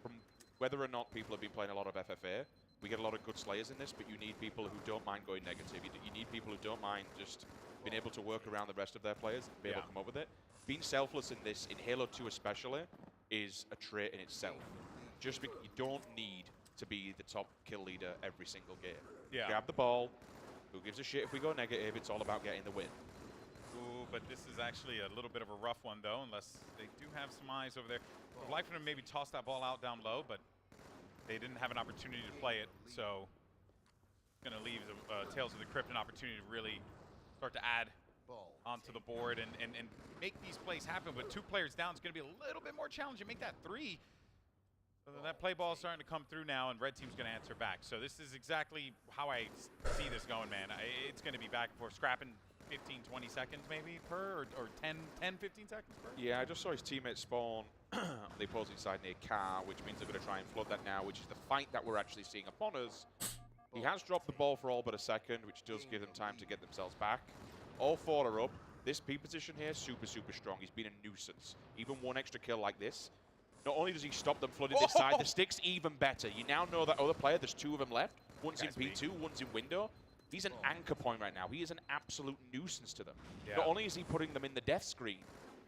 [SPEAKER 11] from whether or not people have been playing a lot of FFA, we get a lot of good Slayers in this, but you need people who don't mind going negative. You need people who don't mind just being able to work around the rest of their players and be able to come up with it. Being selfless in this, in Halo 2 especially, is a trait in itself. Just because you don't need to be the top kill leader every single game.
[SPEAKER 2] Yeah.
[SPEAKER 11] Grab the ball. Who gives a shit if we go negative? It's all about getting the win.
[SPEAKER 2] Ooh, but this is actually a little bit of a rough one, though, unless they do have some eyes over there. I'd like for them to maybe toss that ball out down low, but they didn't have an opportunity to play it, so going to leave the Tales of the Crypt an opportunity to really start to add onto the board and make these plays happen. But 2 players down is going to be a little bit more challenging. Make that 3. That play ball is starting to come through now, and red team's going to answer back. So this is exactly how I see this going, man. It's going to be back and forth, scrapping 15, 20 seconds maybe per, or 10, 15 seconds per.
[SPEAKER 11] Yeah, I just saw his teammates spawn on the opposing side near car, which means they're going to try and flood that now, which is the fight that we're actually seeing upon us. He has dropped the ball for all but a second, which does give them time to get themselves back. All 4 are up. This P position here, super, super strong. He's been a nuisance. Even 1 extra kill like this. Not only does he stop them flooding this side, the stick's even better. You now know that other player, there's 2 of them left. One's in P2, one's in window. He's an anchor point right now. He is an absolute nuisance to them. Yeah. Not only is he putting them in the death screen,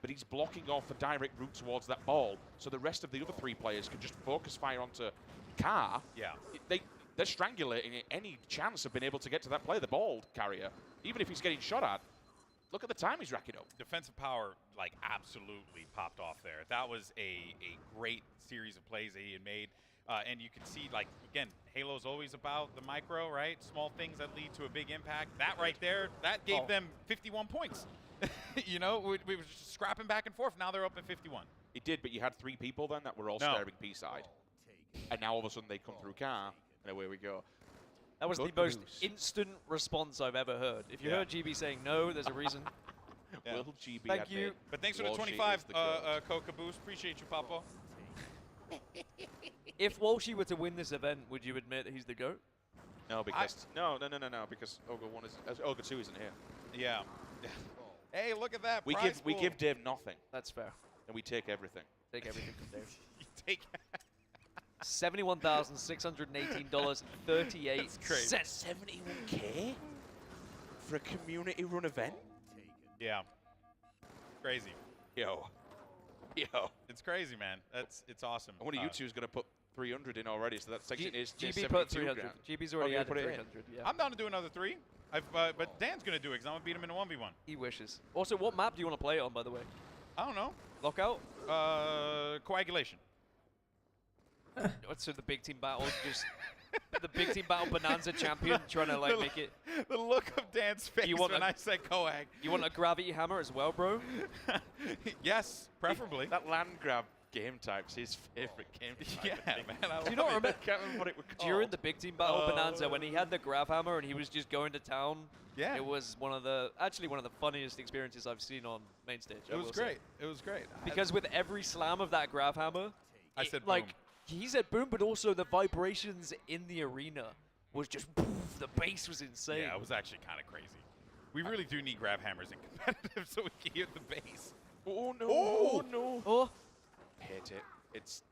[SPEAKER 11] but he's blocking off a direct route towards that ball, so the rest of the other 3 players can just focus fire onto Car.
[SPEAKER 2] Yeah.
[SPEAKER 11] They're strangulating any chance of being able to get to that player, the ball carrier, even if he's getting shot at. Look at the time he's racking up.
[SPEAKER 2] Defensive power, like, absolutely popped off there. That was a great series of plays that he had made. And you can see, like, again, Halo's always about the micro, right? Small things that lead to a big impact. That right there, that gave them 51 points. You know, we were just scrapping back and forth. Now they're up at 51.
[SPEAKER 11] It did, but you had 3 people then that were all staring P-side. And now all of a sudden they come through car, and away we go.
[SPEAKER 18] That was the most instant response I've ever heard. If you heard GB saying no, there's a reason.
[SPEAKER 11] Will GB
[SPEAKER 18] Thank you.
[SPEAKER 2] But thanks for the 25, Coca Boost. Appreciate you, Papa.
[SPEAKER 18] If Walshy were to win this event, would you admit he's the GOAT?
[SPEAKER 11] No, because no, because Ogre 1 is Ogre 2 isn't here.
[SPEAKER 2] Yeah. Hey, look at that.
[SPEAKER 11] We give Dave nothing.
[SPEAKER 18] That's fair.
[SPEAKER 11] And we take everything.
[SPEAKER 18] Take everything from Dave.
[SPEAKER 2] You take
[SPEAKER 18] $71,618.38.
[SPEAKER 2] That's crazy.
[SPEAKER 11] 71K for a community run event?
[SPEAKER 2] Yeah. Crazy.
[SPEAKER 11] Yo.
[SPEAKER 2] It's crazy, man. It's awesome.
[SPEAKER 11] And one of you two is going to put 300 in already, so that section is
[SPEAKER 18] GB put 300. GB's already added 300. Yeah.
[SPEAKER 2] I'm down to do another 3. But Dan's going to do it because I'm going to beat him in a 1v1.
[SPEAKER 18] He wishes. Also, what map do you want to play it on, by the way?
[SPEAKER 2] I don't know.
[SPEAKER 18] Lockout?
[SPEAKER 2] Coagulation.
[SPEAKER 18] So the big team battle, just the big team battle bonanza champion trying to like make it.
[SPEAKER 2] The look of Dan's face when I said coag.
[SPEAKER 18] You want a gravity hammer as well, bro?
[SPEAKER 2] Yes, preferably.
[SPEAKER 11] That land grab game type's his favorite game type.
[SPEAKER 2] Yeah, man.
[SPEAKER 18] Do you not remember?
[SPEAKER 11] I can't remember what it was called.
[SPEAKER 18] During the big team battle bonanza, when he had the grav hammer and he was just going to town.
[SPEAKER 2] Yeah.
[SPEAKER 18] It was one of the funniest experiences I've seen on main stage.
[SPEAKER 2] It was great. It was great.
[SPEAKER 18] Because with every slam of that grav hammer,
[SPEAKER 2] I said boom.
[SPEAKER 18] like he said boom, but also the vibrations in the arena was just poof, the bass was insane.
[SPEAKER 2] Yeah, it was actually kind of crazy. We really do need grab hammers in competitive so we can hear the bass.
[SPEAKER 11] Oh no!
[SPEAKER 2] Oh,
[SPEAKER 11] no!
[SPEAKER 18] Oh,
[SPEAKER 11] hate it. It's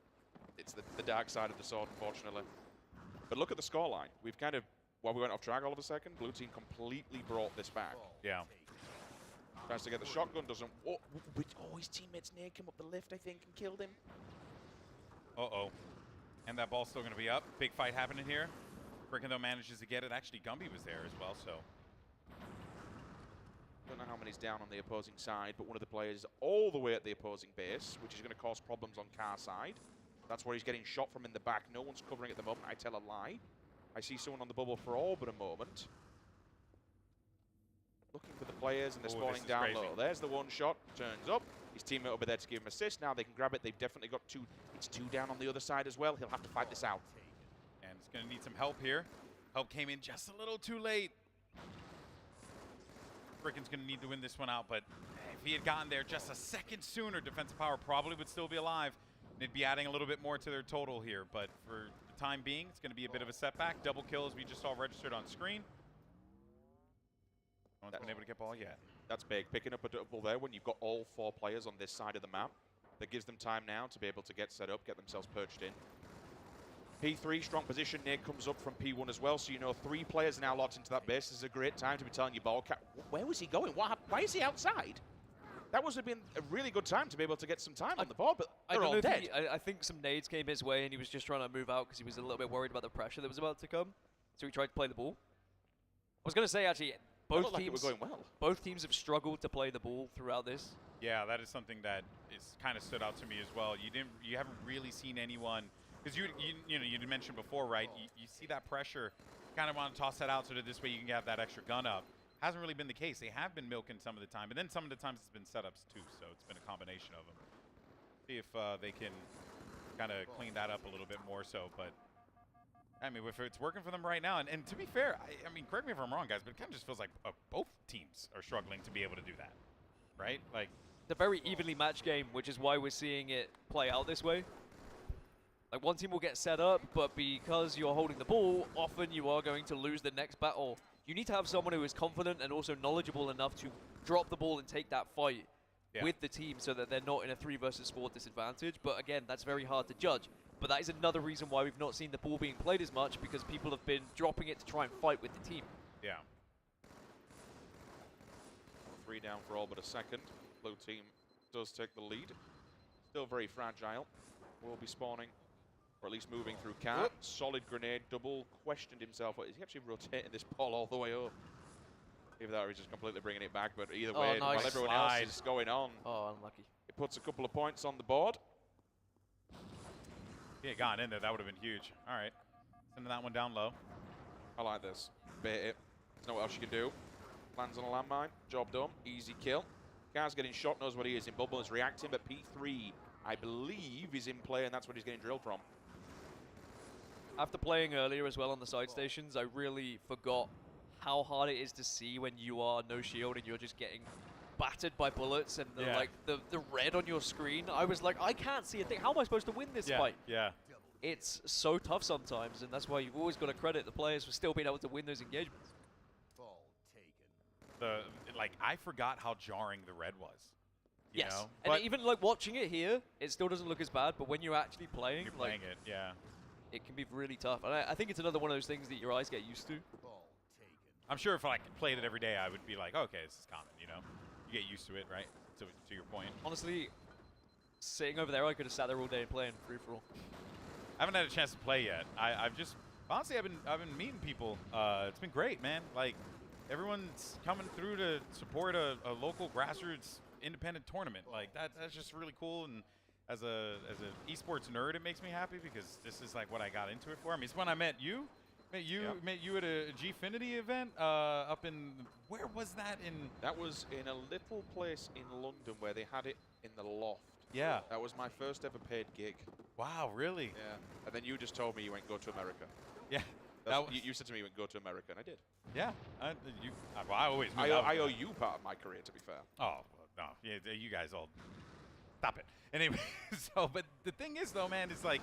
[SPEAKER 11] the dark side of the sword, unfortunately. But look at the scoreline. We've kind of, while we went off track all of a second, blue team completely brought this back.
[SPEAKER 2] Yeah.
[SPEAKER 11] Tries to get the shotgun, doesn't. Oh, his teammates near him up the lift, I think, and killed him.
[SPEAKER 2] Uh-oh. And that ball's still going to be up. Big fight happening here. Frickin' though manages to get it. Actually, Gumby was there as well, so.
[SPEAKER 11] Don't know how many's down on the opposing side, but one of the players all the way at the opposing base, which is going to cause problems on car side. That's where he's getting shot from in the back. No one's covering at the moment. I tell a lie. I see someone on the bubble for all but a moment. Looking for the players, and they're spawning down low. There's the one shot. Turns up. His teammate will be there to give him assist. Now they can grab it. They've definitely got 2. It's 2 down on the other side as well. He'll have to fight this out.
[SPEAKER 2] And he's going to need some help here. Help came in just a little too late. Frickin's going to need to win this one out, but if he had gotten there just a second sooner, defensive power probably would still be alive. And it'd be adding a little bit more to their total here, but for the time being, it's going to be a bit of a setback. Double kill, as we just saw registered on screen. No one's been able to get ball yet.
[SPEAKER 11] That's big. Picking up a double there when you've got all 4 players on this side of the map. That gives them time now to be able to get set up, get themselves perched in. P3, strong position. Nick comes up from P1 as well, so you know 3 players now locked into that base. This is a great time to be telling your ball cap. Where was he going? What happened? Why is he outside? That would have been a really good time to be able to get some time on the board, but they're all dead.
[SPEAKER 18] I think some nades came his way, and he was just trying to move out because he was a little bit worried about the pressure that was about to come. So he tried to play the ball. I was going to say, actually,
[SPEAKER 11] both teams were going well.
[SPEAKER 18] Both teams have struggled to play the ball throughout this.
[SPEAKER 2] Yeah, that is something that is kind of stood out to me as well. You haven't really seen anyone, because you mentioned before, right? You see that pressure, kind of want to toss that out so that this way you can have that extra gun up. Hasn't really been the case. They have been milking some of the time, but then some of the times it's been setups too. So it's been a combination of them. See if they can kind of clean that up a little bit more. So, but I mean, if it's working for them right now, and to be fair, I mean, correct me if I'm wrong, guys, but it kind of just feels like both teams are struggling to be able to do that, right? Like,
[SPEAKER 18] it's a very evenly matched game, which is why we're seeing it play out this way. Like, one team will get set up, but because you're holding the ball, often you are going to lose the next battle. You need to have someone who is confident and also knowledgeable enough to drop the ball and take that fight with the team so that they're not in a 3 versus 4 disadvantage. But again, that's very hard to judge. But that is another reason why we've not seen the ball being played as much, because people have been dropping it to try and fight with the team.
[SPEAKER 2] Yeah.
[SPEAKER 11] 3 down for all but a second. Blue team does take the lead. Still very fragile. Will be spawning, or at least moving through car. Solid grenade, double questioned himself. Is he actually rotating this ball all the way up? Either that or he's just completely bringing it back, but either way,
[SPEAKER 18] nice.
[SPEAKER 11] while everyone else is going on,
[SPEAKER 18] unlucky.
[SPEAKER 11] It puts a couple of points on the board.
[SPEAKER 2] If he had gone in there, that would have been huge. All right. Sending that one down low.
[SPEAKER 11] I like this. Bait it. There's no what else you can do. Lands on a landmine. Job done. Easy kill. Guy's getting shot, knows what he is in bubble, is reacting, but P3, I believe, is in play, and that's what he's getting drilled from.
[SPEAKER 18] After playing earlier as well on the side stations, I really forgot how hard it is to see when you are no shield and you're just getting battered by bullets and the red on your screen. I was like, I can't see a thing. How am I supposed to win this fight?
[SPEAKER 2] Yeah.
[SPEAKER 18] It's so tough sometimes, and that's why you've always got to credit the players for still being able to win those engagements.
[SPEAKER 2] I forgot how jarring the red was. You know?
[SPEAKER 18] And even like watching it here, it still doesn't look as bad, but when you're actually playing, it can be really tough. And I think it's another one of those things that your eyes get used to.
[SPEAKER 2] I'm sure if I played it every day, I would be like, okay, this is common, you know? You get used to it, right? To your point.
[SPEAKER 18] Honestly, sitting over there, I could have sat there all day and playing free-for-all.
[SPEAKER 2] I haven't had a chance to play yet. I've just, honestly, I've been meeting people. It's been great, man. Like, everyone's coming through to support a local grassroots independent tournament. Like, that's just really cool. And as a esports nerd, it makes me happy because this is like what I got into it for. I mean, it's when I met you. Met you at a Gfinity event up in, where was that in?
[SPEAKER 11] That was in a little place in London where they had it in the loft.
[SPEAKER 2] Yeah.
[SPEAKER 11] That was my first ever paid gig.
[SPEAKER 2] Wow, really?
[SPEAKER 11] Yeah. And then you just told me you went go to America.
[SPEAKER 2] Yeah.
[SPEAKER 11] You said to me you went go to America, and I did.
[SPEAKER 2] Yeah. I always.
[SPEAKER 11] I owe you part of my career, to be fair.
[SPEAKER 2] Oh no, yeah, you guys all stop it. Anyway, so but the thing is though, man, it's like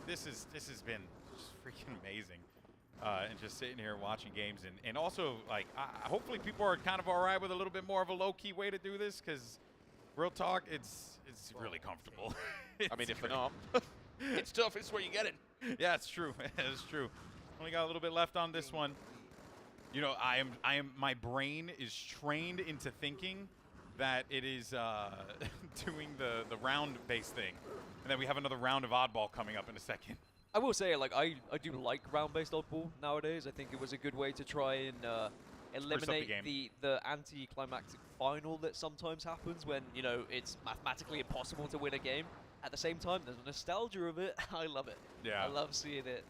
[SPEAKER 2] this has been just freaking amazing. And just sitting here watching games, and also like hopefully people are kind of all right with a little bit more of a low-key way to do this, because real talk, it's really comfortable.
[SPEAKER 11] I mean, if they're not, it's tough. It's where you get it.
[SPEAKER 2] Yeah, it's true. It's true. Only got a little bit left on this one. You know, my brain is trained into thinking that it is doing the round-based thing, and then we have another round of oddball coming up in a second.
[SPEAKER 18] I will say, like, I do like round-based oddball nowadays. I think it was a good way to try and eliminate the anti-climactic final that sometimes happens when, you know, it's mathematically impossible to win a game. At the same time, there's a nostalgia of it. I love it.
[SPEAKER 2] Yeah.
[SPEAKER 18] I love seeing it.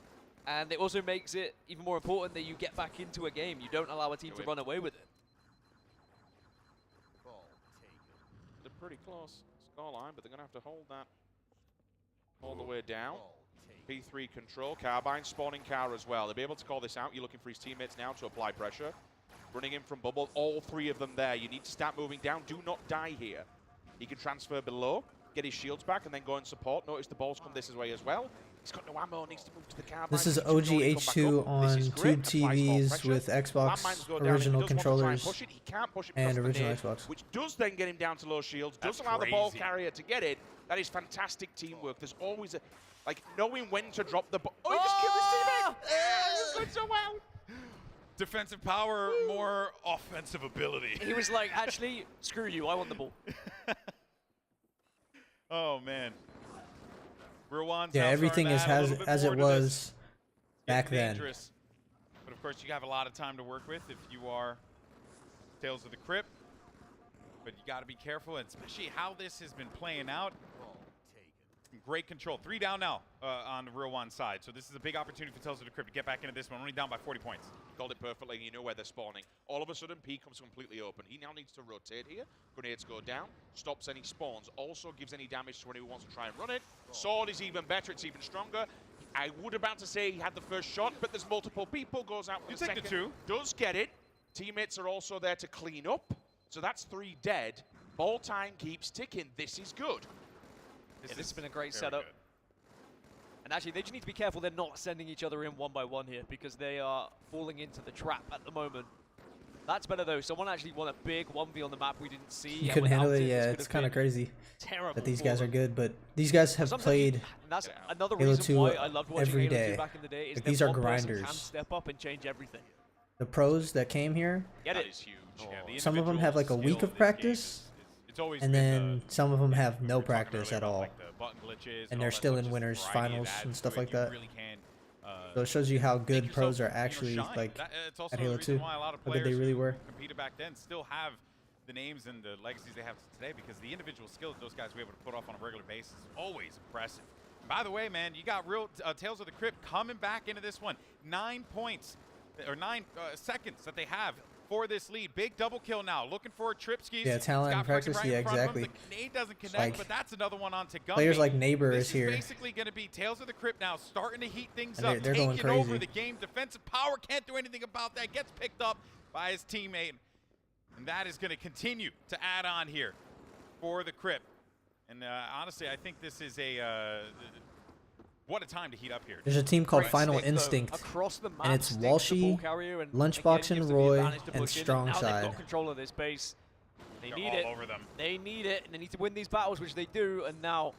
[SPEAKER 18] And it also makes it even more important that you get back into a game. You don't allow a team to run away with it.
[SPEAKER 11] They're pretty close scoreline, but they're going to have to hold that all the way down. P3 control, Carbine spawning car as well. They'll be able to call this out. You're looking for his teammates now to apply pressure. Running in from bubble, all 3 of them there. You need to start moving down. Do not die here. He can transfer below, get his shields back, and then go and support. Notice the balls come this way as well. He's got no ammo, needs to move to the Carbine.
[SPEAKER 16] This is OGH2 on tube TVs with Xbox original controllers and original Xbox.
[SPEAKER 11] Which does then get him down to low shields, does allow the ball carrier to get it. That is fantastic teamwork. There's always a, like, knowing when to drop the ball. Oh, he just killed his teammate! He's going so well.
[SPEAKER 2] Defensive power, more offensive ability.
[SPEAKER 18] He was like, actually, screw you, I want the ball.
[SPEAKER 2] Oh, man.
[SPEAKER 16] Yeah, everything is as it was back then.
[SPEAKER 2] But of course, you have a lot of time to work with if you are Tales of the Crypt. But you got to be careful, and especially how this has been playing out. Great control. 3 down now on the Real One side. So this is a big opportunity for Tales of the Crypt to get back into this one. Only down by 40 points.
[SPEAKER 11] You called it perfectly. You know where they're spawning. All of a sudden, P comes completely open. He now needs to rotate here. Grenades go down. Stops any spawns. Also gives any damage to anyone who wants to try and run it. Sword is even better. It's even stronger. I would about to say he had the first shot, but there's multiple people. Goes out with the second.
[SPEAKER 2] The 2.
[SPEAKER 11] Does get it. Teammates are also there to clean up. So that's 3 dead. Ball time keeps ticking. This is good.
[SPEAKER 18] This has been a great setup. Good. And actually, they just need to be careful they're not sending each other in one by one here, because they are falling into the trap at the moment. That's better, though. Someone actually won a big 1v on the map we didn't see.
[SPEAKER 16] You couldn't handle it, yeah. It's kind of crazy that these guys are good, but these guys have played
[SPEAKER 18] that's another
[SPEAKER 16] Halo
[SPEAKER 18] reason
[SPEAKER 16] 2
[SPEAKER 18] why I loved watching
[SPEAKER 16] every
[SPEAKER 18] Halo 2
[SPEAKER 16] day.
[SPEAKER 18] back in the day. Is
[SPEAKER 16] Like, these are
[SPEAKER 18] one person
[SPEAKER 16] grinders.
[SPEAKER 18] Can step up and change everything.
[SPEAKER 16] The pros that came here,
[SPEAKER 18] Get it?
[SPEAKER 11] Is huge.
[SPEAKER 16] some of them have like a week of practice, and then some of them have no practice at all. And they're still in winners finals and stuff like that. So it shows you how good pros are actually like at Halo 2. How good they really were.
[SPEAKER 2] Competed back then still have the names and the legacies they have today, because the individual skills those guys were able to put off on a regular basis is always impressive. And by the way, man, you got real Tales of the Crypt coming back into this one. 9 points or 9 seconds that they have for this lead. Big double kill now. Looking for Tripskis.
[SPEAKER 16] Yeah, talent and practice. Yeah, exactly.
[SPEAKER 2] The grenade doesn't connect,
[SPEAKER 16] like,
[SPEAKER 2] but that's another one onto Gumby.
[SPEAKER 16] Players like Neighbor is here.
[SPEAKER 2] This is basically going to be Tales of the Crypt now, starting to heat things
[SPEAKER 16] And
[SPEAKER 2] up,
[SPEAKER 16] they're going
[SPEAKER 2] taking
[SPEAKER 16] crazy.
[SPEAKER 2] over the game. Defensive power can't do anything about that. Gets picked up by his teammate, and that is going to continue to add on here for the Crypt. And honestly, I think this is a what a time to heat up here.
[SPEAKER 16] There's a team called
[SPEAKER 18] Great
[SPEAKER 16] Final
[SPEAKER 18] stick, though,
[SPEAKER 16] Instinct,
[SPEAKER 18] across the map,
[SPEAKER 16] and it's
[SPEAKER 18] Stick, the
[SPEAKER 16] Walshy,
[SPEAKER 18] ball carrier, and
[SPEAKER 16] Lunchbox
[SPEAKER 18] again,
[SPEAKER 16] and
[SPEAKER 18] gives them the
[SPEAKER 16] Roy,
[SPEAKER 18] advantage to
[SPEAKER 16] and
[SPEAKER 18] push in.
[SPEAKER 16] Strong
[SPEAKER 18] Now they've
[SPEAKER 16] Side.
[SPEAKER 18] got control of this base. They
[SPEAKER 2] They're
[SPEAKER 18] need
[SPEAKER 2] all
[SPEAKER 18] it.
[SPEAKER 2] over them.
[SPEAKER 18] They need it, and they need to win these battles, which they do, and now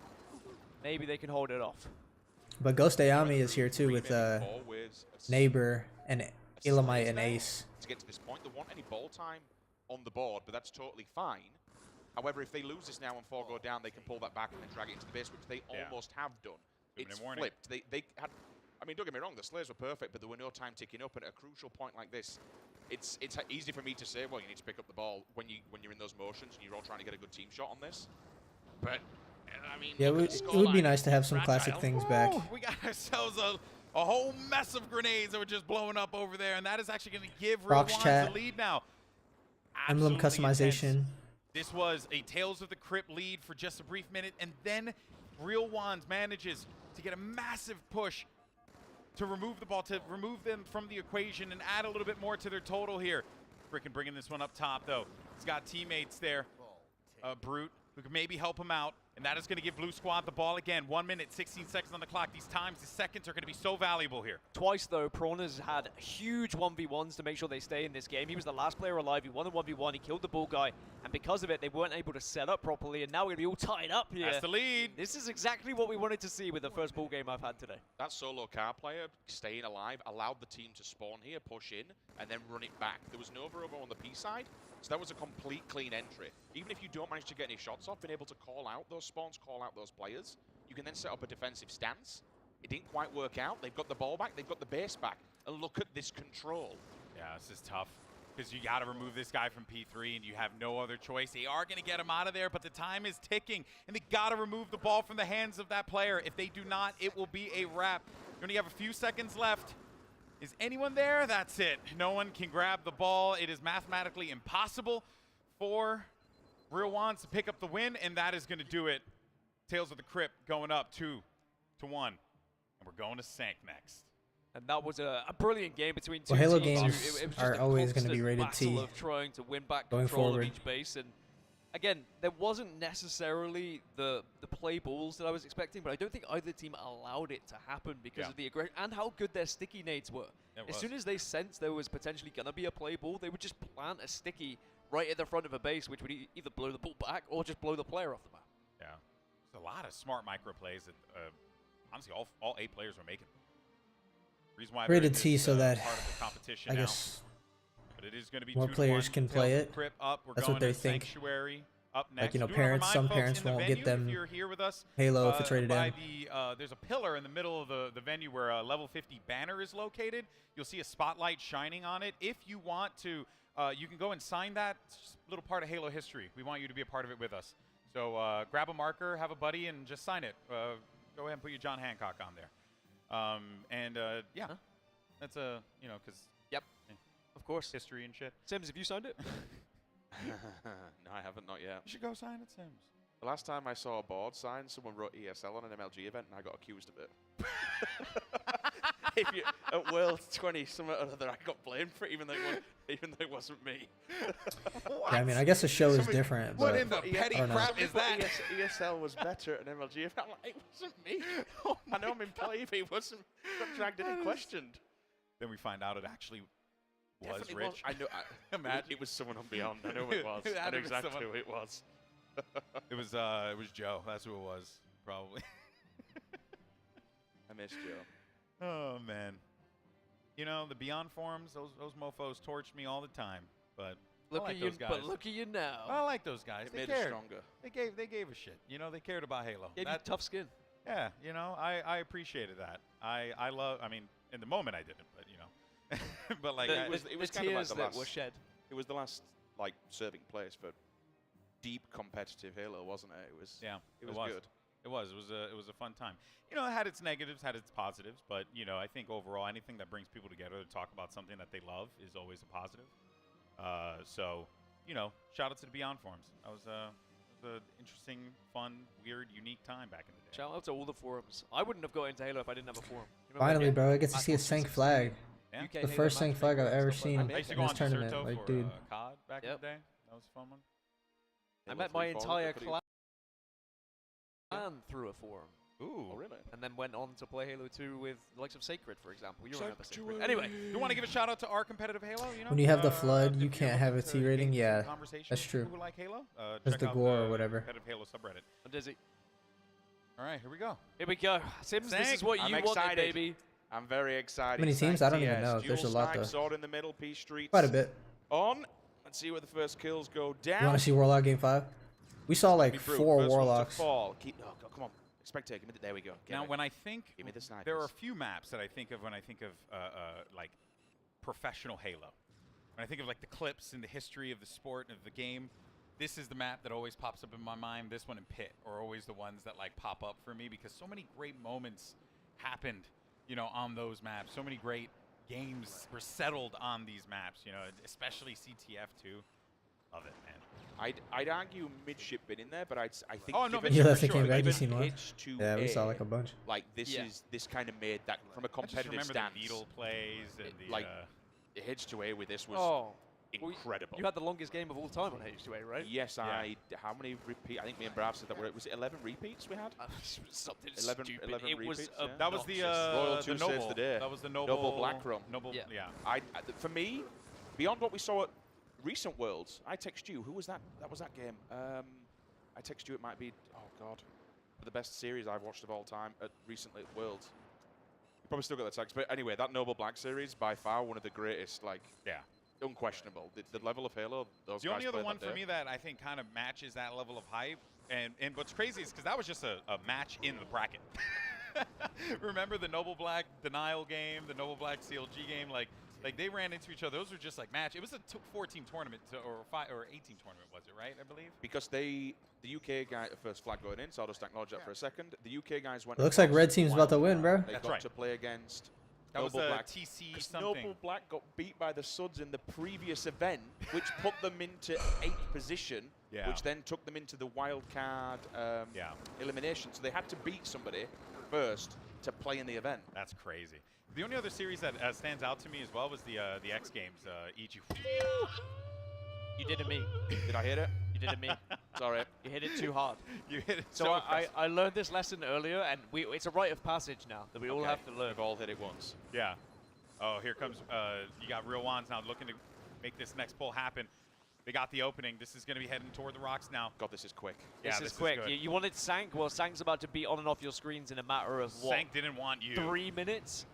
[SPEAKER 18] maybe they can hold it off.
[SPEAKER 16] But Ghost Ayami is here too with Neighbor and Elamite and Ace.
[SPEAKER 11] To get to this point, they want any ball time on the board, but that's totally fine. However, if they lose this now and 4 go down, they can pull that back and then drag it into the base, which they almost have done. It's flipped. They had, I mean, don't get me wrong, the Slayers were perfect, but there were no time ticking up. And at a crucial point like this, it's easy for me to say, well, you need to pick up the ball when you're in those motions and you're all trying to get a good team shot on this. But I mean,
[SPEAKER 16] Yeah, it would be nice to have some classic things back.
[SPEAKER 2] We got ourselves a whole mess of grenades that were just blowing up over there, and that is actually going to give Real
[SPEAKER 16] Rock's
[SPEAKER 2] Ones
[SPEAKER 16] chat.
[SPEAKER 2] the lead now.
[SPEAKER 16] Emblem
[SPEAKER 2] Absolutely
[SPEAKER 16] customization.
[SPEAKER 2] intense. This was a Tales of the Crypt lead for just a brief minute, and then Real Ones manages to get a massive push to remove the ball, to remove them from the equation and add a little bit more to their total here. Frickin' bringing this one up top, though. He's got teammates there, Brute, who can maybe help him out, and that is going to give Blue Squad the ball again. 1 minute, 16 seconds on the clock. These times, the seconds are going to be so valuable here.
[SPEAKER 18] Twice, though, Prawner's had huge 1v1s to make sure they stay in this game. He was the last player alive. He won a 1v1. He killed the bull guy. And because of it, they weren't able to set up properly. And now we're going to be all tied up here.
[SPEAKER 2] That's the lead.
[SPEAKER 18] This is exactly what we wanted to see with the first bull game I've had today.
[SPEAKER 11] That solo car player staying alive allowed the team to spawn here, push in, and then run it back. There was no over on the P side, so that was a complete clean entry. Even if you don't manage to get any shots off, being able to call out those spawns, call out those players, you can then set up a defensive stance. It didn't quite work out. They've got the ball back. They've got the base back. And look at this control.
[SPEAKER 2] Yeah, this is tough because you got to remove this guy from P3 and you have no other choice. They are going to get him out of there, but the time is ticking, and they got to remove the ball from the hands of that player. If they do not, it will be a wrap. You only have a few seconds left. Is anyone there? That's it. No one can grab the ball. It is mathematically impossible for Real Ones to pick up the win, and that is going to do it. Tales of the Crypt going up 2-1. And we're going to Sank next.
[SPEAKER 18] And that was a brilliant game between two
[SPEAKER 16] Well, Halo
[SPEAKER 18] teams.
[SPEAKER 16] games
[SPEAKER 18] It was
[SPEAKER 16] are
[SPEAKER 18] just a
[SPEAKER 16] always going to be
[SPEAKER 18] constant
[SPEAKER 16] rated T
[SPEAKER 18] battle of trying to win back
[SPEAKER 16] going
[SPEAKER 18] control
[SPEAKER 16] forward.
[SPEAKER 18] of each base. And again, there wasn't necessarily the play balls that I was expecting, but I don't think either team allowed it to happen because of the aggression and how good their sticky nades were. As soon as they sensed there was potentially going to be a play ball, they would just plant a sticky right at the front of a base, which would either blow the ball back or just blow the player off the map.
[SPEAKER 2] Yeah. There's a lot of smart micro plays that, honestly, all 8 players are making. Reason why
[SPEAKER 16] Rated T so that
[SPEAKER 2] part of the competition
[SPEAKER 16] I
[SPEAKER 2] now.
[SPEAKER 16] guess
[SPEAKER 2] But it is going to be
[SPEAKER 16] more
[SPEAKER 2] 2-1.
[SPEAKER 16] players can play
[SPEAKER 2] Tales
[SPEAKER 16] it.
[SPEAKER 2] of the Crypt up. We're
[SPEAKER 16] That's
[SPEAKER 2] going
[SPEAKER 16] what they
[SPEAKER 2] to
[SPEAKER 16] think.
[SPEAKER 2] Sanctuary up next.
[SPEAKER 16] Like, you know,
[SPEAKER 2] Do wanna
[SPEAKER 16] parents,
[SPEAKER 2] remind
[SPEAKER 16] some
[SPEAKER 2] folks
[SPEAKER 16] parents
[SPEAKER 2] in the
[SPEAKER 16] won't
[SPEAKER 2] venue,
[SPEAKER 16] get them
[SPEAKER 2] if you're here with us,
[SPEAKER 16] Halo if it's rated
[SPEAKER 2] by
[SPEAKER 16] M.
[SPEAKER 2] there's a pillar in the middle of the venue where a level 50 banner is located. You'll see a spotlight shining on it. If you want to you can go and sign that. It's just a little part of Halo history. We want you to be a part of it with us. So grab a marker, have a buddy, and just sign it. Go ahead and put your John Hancock on there. Yeah, that's a, you know, because
[SPEAKER 18] of course,
[SPEAKER 2] history and shit.
[SPEAKER 18] Sims, have you signed it?
[SPEAKER 11] No, I haven't, not yet.
[SPEAKER 2] You should go sign it, Sims.
[SPEAKER 11] The last time I saw a board signed, someone wrote ESL on an MLG event, and I got accused of it. At Worlds 20, something or other, I got blamed for it, even though it wasn't me.
[SPEAKER 16] Yeah, I mean, I guess the show is different.
[SPEAKER 11] What
[SPEAKER 16] but
[SPEAKER 11] in the petty
[SPEAKER 2] crap is that?
[SPEAKER 11] ESL was better at an MLG event. I'm like, it wasn't me. I know I'm in play, but it wasn't. Got dragged in and questioned.
[SPEAKER 2] Then we find out it actually was
[SPEAKER 11] Definitely
[SPEAKER 2] Rich.
[SPEAKER 11] I know. Imagine it was someone on Beyond. I know it was. I know exactly who it was.
[SPEAKER 2] It was Joe. That's who it was, probably.
[SPEAKER 11] I missed Joe.
[SPEAKER 2] Oh man, you know the Beyond forums. Those mofo's torched me all the time. But
[SPEAKER 18] Look
[SPEAKER 2] I like
[SPEAKER 18] at you,
[SPEAKER 2] those guys.
[SPEAKER 18] but look at you now.
[SPEAKER 2] I like those guys.
[SPEAKER 11] It
[SPEAKER 2] They
[SPEAKER 11] made
[SPEAKER 2] cared.
[SPEAKER 11] us stronger.
[SPEAKER 2] They gave a shit. You know, they cared about Halo.
[SPEAKER 18] Gave you tough skin.
[SPEAKER 2] Yeah, you know, I appreciated that. I love. I mean, in the moment I didn't, but you know, but like
[SPEAKER 11] it was kind of like the
[SPEAKER 18] that
[SPEAKER 11] last.
[SPEAKER 18] were shed.
[SPEAKER 11] It was the last like serving place for deep competitive Halo, wasn't it? It was.
[SPEAKER 2] Yeah,
[SPEAKER 11] it was good.
[SPEAKER 2] It was a fun time. You know, it had its negatives, had its positives, but you know, I think overall anything that brings people together to talk about something that they love is always a positive. So, you know, shout out to the Beyond forums. That was an interesting, fun, weird, unique time back in the day.
[SPEAKER 18] Shout out to all the forums. I wouldn't have got into Halo if I didn't have a forum.
[SPEAKER 16] Finally, bro, I get to see a Sank flag.
[SPEAKER 2] Yeah.
[SPEAKER 16] The first Sank flag I've ever seen in
[SPEAKER 2] I used to go
[SPEAKER 16] this
[SPEAKER 2] on
[SPEAKER 16] tournament.
[SPEAKER 2] Deserto
[SPEAKER 16] Like,
[SPEAKER 2] for
[SPEAKER 16] dude.
[SPEAKER 2] COD back in the day. That was a fun one.
[SPEAKER 18] I met my entire clan through a forum.
[SPEAKER 2] Ooh.
[SPEAKER 11] Oh, really?
[SPEAKER 18] And then went on to play Halo 2 with the likes of Sacred, for example. You remember Sacred. Anyway,
[SPEAKER 2] you want to give a shout out to our competitive Halo? You know,
[SPEAKER 16] When you have the flood, you can't have a T rating. Yeah, that's true.
[SPEAKER 2] Who like Halo?
[SPEAKER 16] That's the gore or whatever.
[SPEAKER 2] Competitive Halo subreddit.
[SPEAKER 18] I'm dizzy.
[SPEAKER 2] All right, here we go.
[SPEAKER 18] Here we go. Sims, this is what
[SPEAKER 11] I'm
[SPEAKER 18] you
[SPEAKER 11] excited.
[SPEAKER 18] wanted, baby.
[SPEAKER 11] I'm very excited.
[SPEAKER 16] How many teams? I don't even know. There's a lot, though.
[SPEAKER 11] Sword in the middle, P Streets.
[SPEAKER 16] Quite a bit.
[SPEAKER 11] On. Let's see where the first kills go down.
[SPEAKER 16] You want to see Warlock Game 5? We saw like 4 Warlocks.
[SPEAKER 11] Keep, oh, come on. Spectator, give me there we go.
[SPEAKER 2] Now, when I think,
[SPEAKER 11] give me the snipers.
[SPEAKER 2] There are a few maps that I think of when I think of like professional Halo. When I think of like the clips in the history of the sport and of the game, this is the map that always pops up in my mind. This one and Pit are always the ones that like pop up for me because so many great moments happened, you know, on those maps. So many great games were settled on these maps, you know, especially CTF too. Love it, man.
[SPEAKER 11] I'd argue midship been in there, but I think.
[SPEAKER 2] Oh no,
[SPEAKER 16] you left the came back. You
[SPEAKER 11] given
[SPEAKER 16] seen one?
[SPEAKER 11] Hitch to
[SPEAKER 16] Yeah, we
[SPEAKER 11] A,
[SPEAKER 16] saw like a bunch.
[SPEAKER 11] Like this kind of made that from a competitive
[SPEAKER 2] I just
[SPEAKER 11] stance.
[SPEAKER 2] remember the Beetle plays and the
[SPEAKER 11] like the Hitch to A with this was incredible.
[SPEAKER 18] You had the longest game of all time on H2A, right?
[SPEAKER 11] Yes, how many repeats? I think me and Brav said that was it 11 repeats we had?
[SPEAKER 18] Something
[SPEAKER 11] 11
[SPEAKER 18] stupid.
[SPEAKER 11] 11
[SPEAKER 18] it
[SPEAKER 11] repeats.
[SPEAKER 18] was
[SPEAKER 2] that was the
[SPEAKER 11] Royal 2
[SPEAKER 2] noble.
[SPEAKER 11] saves the day.
[SPEAKER 2] That was the noble
[SPEAKER 11] black rum.
[SPEAKER 2] Noble, yeah.
[SPEAKER 11] For me, beyond what we saw at recent Worlds, I text you. Who was that? That was that game. I text you. It might be. Oh God, the best series I've watched of all time at recently at Worlds. You probably still got the text, but anyway, that Noble Black series by far one of the greatest. Like, unquestionable. The level of Halo. Those
[SPEAKER 2] the
[SPEAKER 11] guys
[SPEAKER 2] only other
[SPEAKER 11] played
[SPEAKER 2] one
[SPEAKER 11] that
[SPEAKER 2] for
[SPEAKER 11] day.
[SPEAKER 2] me that I think kind of matches that level of hype, and what's crazy is because that was just a match in the bracket. Remember the Noble Black Denial game, the Noble Black CLG game, like they ran into each other. Those were just like match. It was a 4-team tournament or 18 tournament, was it right? I believe.
[SPEAKER 11] Because the UK guy first flag going in, so I'll just acknowledge that for a second. The UK guys went.
[SPEAKER 16] It looks like Red Team's about to win, bro.
[SPEAKER 11] They got to play against.
[SPEAKER 2] That
[SPEAKER 11] Noble
[SPEAKER 2] was
[SPEAKER 11] Black.
[SPEAKER 2] TC something.
[SPEAKER 11] Noble Black got beat by the Suds in the previous event, which put them into 8th position, which then took them into the wild card elimination. So they had to beat somebody first to play in the event.
[SPEAKER 2] That's crazy. The only other series that stands out to me as well was the X Games. EG.
[SPEAKER 18] You did it me.
[SPEAKER 11] Did I hit it?
[SPEAKER 18] You did it me.
[SPEAKER 11] Sorry.
[SPEAKER 18] You hit it too hard.
[SPEAKER 2] You hit it
[SPEAKER 18] so I learned this lesson earlier, and it's a rite of passage now that we all have to learn.
[SPEAKER 11] We've all hit it once.
[SPEAKER 2] Yeah. Oh, here comes, you got Real Wands now looking to make this next pull happen. They got the opening. This is going to be heading toward the rocks now.
[SPEAKER 11] God, this is quick.
[SPEAKER 18] Yeah, this is quick. You wanted Sank? Well, Sank's about to be on and off your screens in a matter of what?
[SPEAKER 2] Sank didn't want you.
[SPEAKER 18] 3 minutes?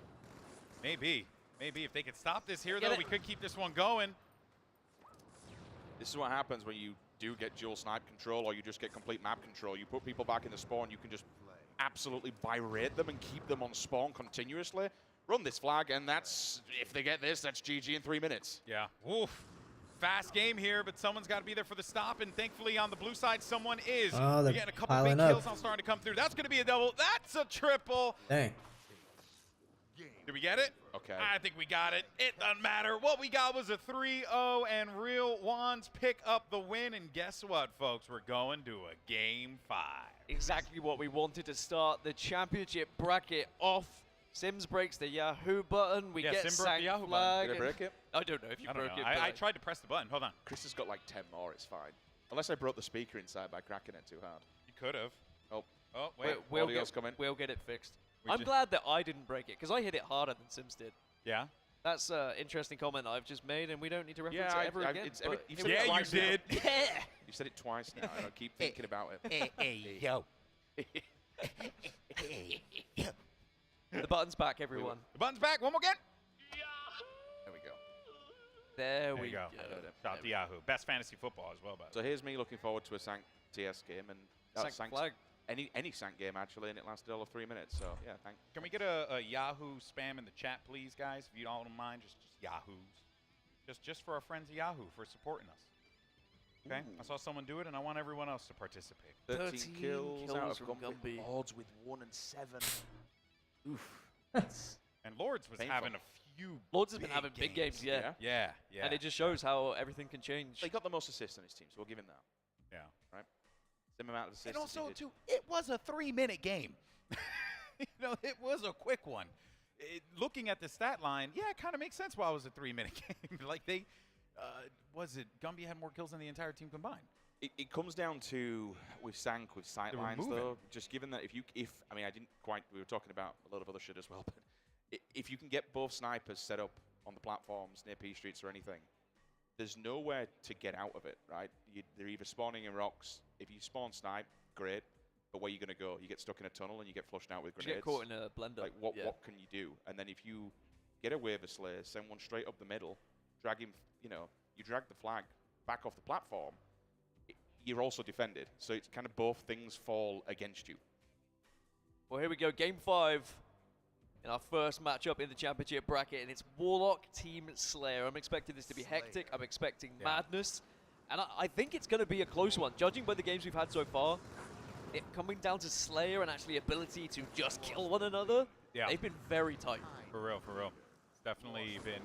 [SPEAKER 2] Maybe. Maybe if they could stop this here, though, we could keep this one going.
[SPEAKER 11] This is what happens when you do get dual snipe control or you just get complete map control. You put people back in the spawn, you can just absolutely birate them and keep them on spawn continuously. Run this flag, and that's, if they get this, that's GG in 3 minutes.
[SPEAKER 2] Yeah. Oof. fast game here, but someone's got to be there for the stop, and thankfully on the blue side, someone is.
[SPEAKER 16] Oh,
[SPEAKER 2] We're
[SPEAKER 16] they're
[SPEAKER 2] getting a couple
[SPEAKER 16] piling
[SPEAKER 2] big
[SPEAKER 16] up.
[SPEAKER 2] kills now starting to come through. That's going to be a double. That's a triple.
[SPEAKER 16] Dang.
[SPEAKER 2] Did we get it?
[SPEAKER 11] Okay.
[SPEAKER 2] I think we got it. It doesn't matter. What we got was a 3-0, and Real Ones pick up the win. And guess what, folks? We're going to a Game 5.
[SPEAKER 18] Exactly what we wanted to start the championship bracket off. Sims breaks the Yahoo button. We get
[SPEAKER 2] Sim broke the Yahoo
[SPEAKER 18] flag.
[SPEAKER 11] Did I break it?
[SPEAKER 18] I don't know if you broke it.
[SPEAKER 2] I tried to press the button. Hold on.
[SPEAKER 11] Chris has got like 10 more. It's fine. Unless I broke the speaker inside by cracking it too hard.
[SPEAKER 2] You could have.
[SPEAKER 11] Oh.
[SPEAKER 2] Oh, wait.
[SPEAKER 18] We'll get it fixed. I'm glad that I didn't break it, because I hit it harder than Sims did.
[SPEAKER 2] Yeah?
[SPEAKER 18] That's an interesting comment I've just made, and we don't need to reference it ever again.
[SPEAKER 11] You did.
[SPEAKER 18] Yeah.
[SPEAKER 11] You said it twice now, and I keep thinking about it.
[SPEAKER 10] Hey, yo.
[SPEAKER 18] The button's back, everyone.
[SPEAKER 2] The button's back. One more again.
[SPEAKER 11] There we go.
[SPEAKER 18] There
[SPEAKER 2] we go. Shout out to Yahoo. Best fantasy football as well, by the
[SPEAKER 11] So
[SPEAKER 2] way.
[SPEAKER 11] here's me looking forward to a Sank TS game, and that's
[SPEAKER 18] Sank flag.
[SPEAKER 11] Any Sank game actually, and it lasted all of 3 minutes. So yeah, thanks.
[SPEAKER 2] Can we get a Yahoo spam in the chat, please, guys? If you don't mind, just Yahoos. Just for our friends at Yahoo for supporting us. Okay?
[SPEAKER 11] Ooh.
[SPEAKER 2] I saw someone do it, and I want everyone else to participate.
[SPEAKER 11] 13 kills out of
[SPEAKER 18] from
[SPEAKER 11] Gumby. Odds with 1 and 7. Oof.
[SPEAKER 2] And Lords was
[SPEAKER 11] Painful.
[SPEAKER 2] having a few.
[SPEAKER 18] Lords has been having big games, yeah.
[SPEAKER 2] Yeah.
[SPEAKER 18] And it just shows how everything can change.
[SPEAKER 11] He got the most assists on his team, so we'll give him that.
[SPEAKER 2] Yeah.
[SPEAKER 11] Right? Same amount of assists.
[SPEAKER 2] And
[SPEAKER 11] as
[SPEAKER 2] also,
[SPEAKER 11] he did.
[SPEAKER 2] too, it was a 3-minute game. It was a quick one. Looking at the stat line, yeah, it kind of makes sense why it was a 3-minute game. Like they, Gumby had more kills than the entire team combined.
[SPEAKER 11] It comes down to with Sank with sight lines though. Just given that we were talking about a lot of other shit as well, but if you can get both snipers set up on the platforms near P streets or anything, there's nowhere to get out of it, right? They're either spawning in rocks. If you spawn snipe, great. But where are you going to go? You get stuck in a tunnel and you get flushed out with grenades.
[SPEAKER 18] You get caught in a blender.
[SPEAKER 11] Like, what can you do? And then if you get away with a Slayer, send one straight up the middle, drag him, you drag the flag back off the platform, you're also defended. So it's kind of both things fall against you.
[SPEAKER 18] Well, here we go. Game 5 in our first matchup in the championship bracket, and it's Warlock Team Slayer. I'm expecting this to be hectic. I'm expecting madness. And I think it's going to be a close one. Judging by the games we've had so far, it coming down to Slayer and actually ability to just kill one another, they've been very tight.
[SPEAKER 2] For real. It's definitely been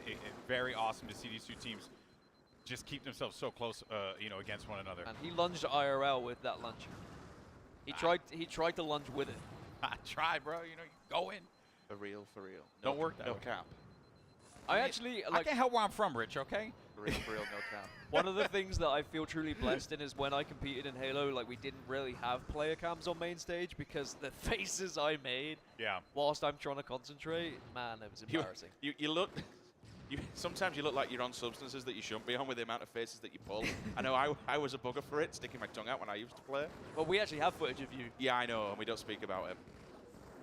[SPEAKER 2] very awesome to see these two teams just keep themselves so close, against one another.
[SPEAKER 18] And he lunged IRL with that lunge. He tried to lunge with it.
[SPEAKER 2] I tried, bro. You go in.
[SPEAKER 11] For real.
[SPEAKER 2] Don't work that
[SPEAKER 11] no
[SPEAKER 2] way.
[SPEAKER 11] cap.
[SPEAKER 18] I actually
[SPEAKER 2] I can't help where I'm from, Rich. Okay.
[SPEAKER 11] For real, no cap.
[SPEAKER 18] One of the things that I feel truly blessed in is when I competed in Halo, like we didn't really have player cams on main stage because the faces I made whilst I'm trying to concentrate, man, it was embarrassing.
[SPEAKER 11] You look. Sometimes you look like you're on substances that you shouldn't be on with the amount of faces that you pull. I know I was a bugger for it, sticking my tongue out when I used to play.
[SPEAKER 18] Well, we actually have footage of you.
[SPEAKER 11] Yeah, I know, and we don't speak about it.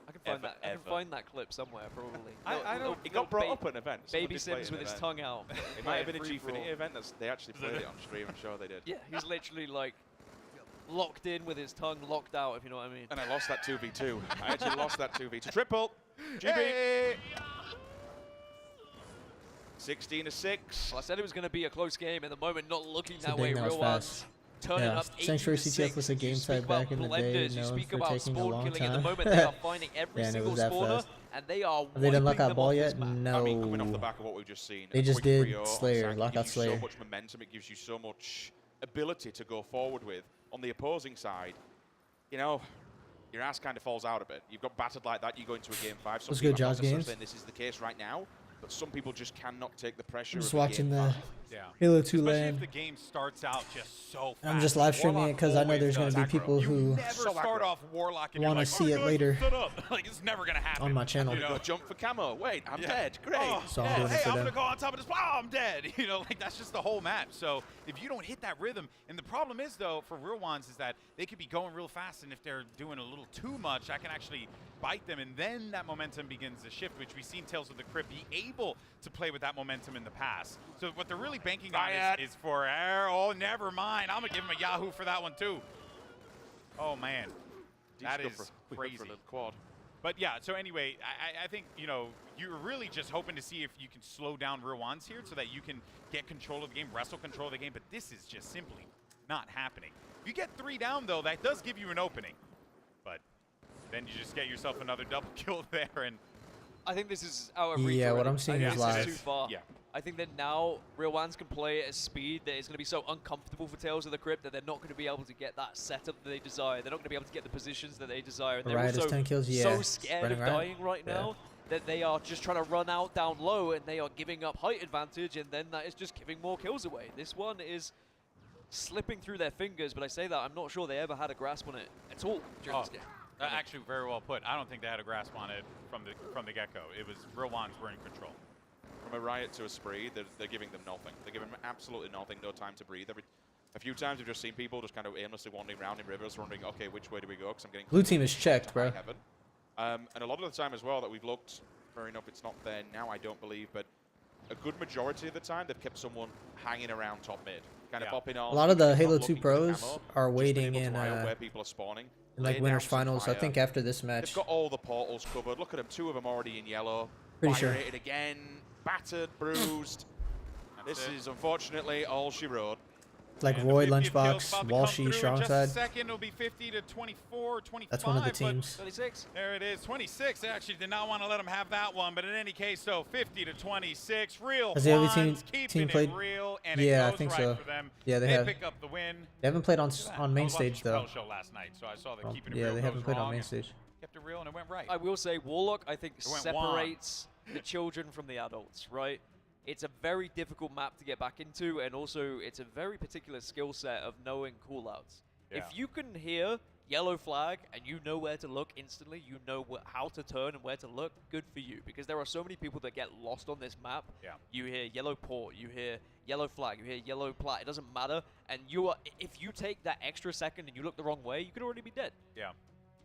[SPEAKER 18] I can find that clip somewhere, probably.
[SPEAKER 11] I don't. It got brought up at an event.
[SPEAKER 18] Baby Sims with his tongue out.
[SPEAKER 11] It might have been a G-Finity event. They actually played it on stream. I'm sure they did.
[SPEAKER 18] Yeah, he's literally like locked in with his tongue locked out, if you know what I mean.
[SPEAKER 11] And I lost that 2v2. I actually lost that 2v2. Triple. GB.
[SPEAKER 2] Hey.
[SPEAKER 11] 16-6.
[SPEAKER 18] Well, I said it was going to be a close game. In the moment, not looking
[SPEAKER 16] So
[SPEAKER 18] that way.
[SPEAKER 16] dang, that was
[SPEAKER 18] Real
[SPEAKER 16] fast.
[SPEAKER 18] Ones turning up 8-6.
[SPEAKER 16] Sanctuary CTF was a game site back in the day,
[SPEAKER 18] you
[SPEAKER 16] known
[SPEAKER 18] speak
[SPEAKER 16] for
[SPEAKER 18] about
[SPEAKER 16] taking a
[SPEAKER 18] spawn
[SPEAKER 16] long
[SPEAKER 18] killing.
[SPEAKER 16] time.
[SPEAKER 18] At the moment, they are finding every
[SPEAKER 16] Yeah, and it
[SPEAKER 18] single
[SPEAKER 16] was that
[SPEAKER 18] spawner,
[SPEAKER 16] fast.
[SPEAKER 18] and they are
[SPEAKER 16] Have they done
[SPEAKER 18] wiping
[SPEAKER 16] Lockout
[SPEAKER 18] them
[SPEAKER 16] Ball
[SPEAKER 18] off
[SPEAKER 16] yet?
[SPEAKER 18] this map.
[SPEAKER 16] No.
[SPEAKER 11] I mean, coming off the back of what we've just seen.
[SPEAKER 16] They
[SPEAKER 11] a
[SPEAKER 16] just
[SPEAKER 11] quick
[SPEAKER 16] did
[SPEAKER 11] 3-0
[SPEAKER 16] Slayer,
[SPEAKER 11] Sank,
[SPEAKER 16] Lockout
[SPEAKER 11] it gives you
[SPEAKER 16] Slayer.
[SPEAKER 11] so much momentum. It gives you so much ability to go forward with. On the opposing side, your ass kind of falls out a bit. You've got battered like that, you go into a game 5. Some
[SPEAKER 16] Those
[SPEAKER 11] people
[SPEAKER 16] good
[SPEAKER 11] are not
[SPEAKER 16] Jaws
[SPEAKER 11] necessarily
[SPEAKER 16] games.
[SPEAKER 11] saying this is the case right now, but some people just cannot take the pressure
[SPEAKER 16] I'm just
[SPEAKER 11] of a
[SPEAKER 16] watching
[SPEAKER 11] game
[SPEAKER 16] the
[SPEAKER 11] 5.
[SPEAKER 16] Halo 2
[SPEAKER 2] Especially
[SPEAKER 16] LAN.
[SPEAKER 2] if the game starts out just so fast.
[SPEAKER 16] I'm just live streaming it because I know there's going to be people who
[SPEAKER 2] never start off Warlock and
[SPEAKER 16] want to
[SPEAKER 2] you're like,
[SPEAKER 16] see it later
[SPEAKER 2] like it's never gonna happen
[SPEAKER 16] on my channel.
[SPEAKER 11] Go jump for camo. Wait, I'm dead. Great.
[SPEAKER 2] Oh,
[SPEAKER 16] So I'm doing it for
[SPEAKER 2] I'm
[SPEAKER 16] them.
[SPEAKER 2] gonna go on top of this. Oh, I'm dead. That's just the whole match. So if you don't hit that rhythm, and the problem is though for real ones is that they could be going real fast, and if they're doing a little too much, I can actually bite them, and then that momentum begins to shift, which we've seen Tales of the Crypt be able to play with that momentum in the past. So what they're really banking on is for air. Oh, never mind. I'm gonna give him a Yahoo for that one too. Oh man, that is crazy.
[SPEAKER 11] Quad.
[SPEAKER 2] But yeah, so anyway, I think, you're really just hoping to see if you can slow down Rowan's here so that you can get control of the game, wrestle control of the game, but this is just simply not happening. If you get 3 down, though, that does give you an opening. But then you just get yourself another double kill there, and
[SPEAKER 18] I think this is out of reach.
[SPEAKER 16] Yeah, what
[SPEAKER 18] already.
[SPEAKER 16] I'm seeing
[SPEAKER 18] I
[SPEAKER 16] is
[SPEAKER 18] think
[SPEAKER 16] live.
[SPEAKER 18] this is too far.
[SPEAKER 2] Yeah.
[SPEAKER 18] I think that now Real Ones can play at a speed that is going to be so uncomfortable for Tales of the Crypt that they're not going to be able to get that setup that they desire. They're not going to be able to get the positions that they desire. And they're
[SPEAKER 16] Riot
[SPEAKER 18] also
[SPEAKER 16] 10 kills,
[SPEAKER 18] so scared of dying right
[SPEAKER 16] Yeah.
[SPEAKER 18] now that they are just trying to run out down low and they are giving up height advantage, and then that is just giving more kills away. This one is slipping through their fingers, but I say that I'm not sure they ever had a grasp on it at all during this game.
[SPEAKER 2] Actually, very well put. I don't think they had a grasp on it from the get-go. It was Real Ones were in control.
[SPEAKER 11] From a Riot to a Spree, they're giving them nothing. They're giving them absolutely nothing, no time to breathe. A few times we've just seen people just kind of aimlessly wandering around in rivers, wondering, okay, which way do we go? Because I'm getting
[SPEAKER 16] Blue team is checked, bro.
[SPEAKER 11] heaven. And a lot of the time as well that we've looked, fair enough, it's not there now, I don't believe, but a good majority of the time they've kept someone hanging around top mid, kind of popping on.
[SPEAKER 16] A lot of the
[SPEAKER 11] not
[SPEAKER 16] Halo 2
[SPEAKER 11] looking for
[SPEAKER 16] pros
[SPEAKER 11] camo,
[SPEAKER 16] are
[SPEAKER 11] just
[SPEAKER 16] waiting
[SPEAKER 11] being able
[SPEAKER 16] in
[SPEAKER 11] to eye out where people are spawning.
[SPEAKER 16] like
[SPEAKER 11] lay
[SPEAKER 16] winners
[SPEAKER 11] down some
[SPEAKER 16] finals. I
[SPEAKER 11] fire.
[SPEAKER 16] think after this match.
[SPEAKER 11] They've got all the portals covered. Look at them, 2 of them already in yellow.
[SPEAKER 16] Pretty sure.
[SPEAKER 11] Fire rated again, battered, bruised. This is unfortunately all she wrote.
[SPEAKER 16] Like Roy, Lunchbox, Walshy, Strong
[SPEAKER 2] Just
[SPEAKER 16] Side.
[SPEAKER 2] a second, it'll be 50 to 24, 25.
[SPEAKER 16] That's one of the
[SPEAKER 2] but
[SPEAKER 16] teams.
[SPEAKER 18] 26.
[SPEAKER 2] There it is, 26. They actually did not want to let them have that one, but in any case, though, 50 to 26. Real
[SPEAKER 16] Has the other
[SPEAKER 2] Ones
[SPEAKER 16] team
[SPEAKER 2] keeping
[SPEAKER 16] played?
[SPEAKER 2] it real, and
[SPEAKER 16] Yeah,
[SPEAKER 2] it
[SPEAKER 16] I
[SPEAKER 2] goes
[SPEAKER 16] think
[SPEAKER 2] right
[SPEAKER 16] so.
[SPEAKER 2] for them.
[SPEAKER 16] Yeah, they have.
[SPEAKER 2] pick up the win.
[SPEAKER 16] They haven't played on
[SPEAKER 2] Look at that.
[SPEAKER 16] on
[SPEAKER 2] I
[SPEAKER 16] main
[SPEAKER 2] was watching
[SPEAKER 16] stage though.
[SPEAKER 2] Chappelle's show last night, so I saw that keeping it
[SPEAKER 16] Yeah,
[SPEAKER 2] real
[SPEAKER 16] they
[SPEAKER 2] goes
[SPEAKER 16] haven't played on
[SPEAKER 2] wrong,
[SPEAKER 16] main
[SPEAKER 2] and
[SPEAKER 16] stage.
[SPEAKER 2] Kept it real, and it went right.
[SPEAKER 18] I will say Warlock, I think,
[SPEAKER 2] It went Wong.
[SPEAKER 18] separates the children from the adults, right? It's a very difficult map to get back into, and also it's a very particular skill set of knowing callouts.
[SPEAKER 2] Yeah.
[SPEAKER 18] If you can hear yellow flag and you know where to look instantly, you know how to turn and where to look, good for you. Because there are so many people that get lost on this map.
[SPEAKER 2] Yeah.
[SPEAKER 18] You hear yellow port, you hear yellow flag, you hear yellow plat, it doesn't matter. And you are, if you take that extra second and you look the wrong way, you could already be dead.
[SPEAKER 2] Yeah.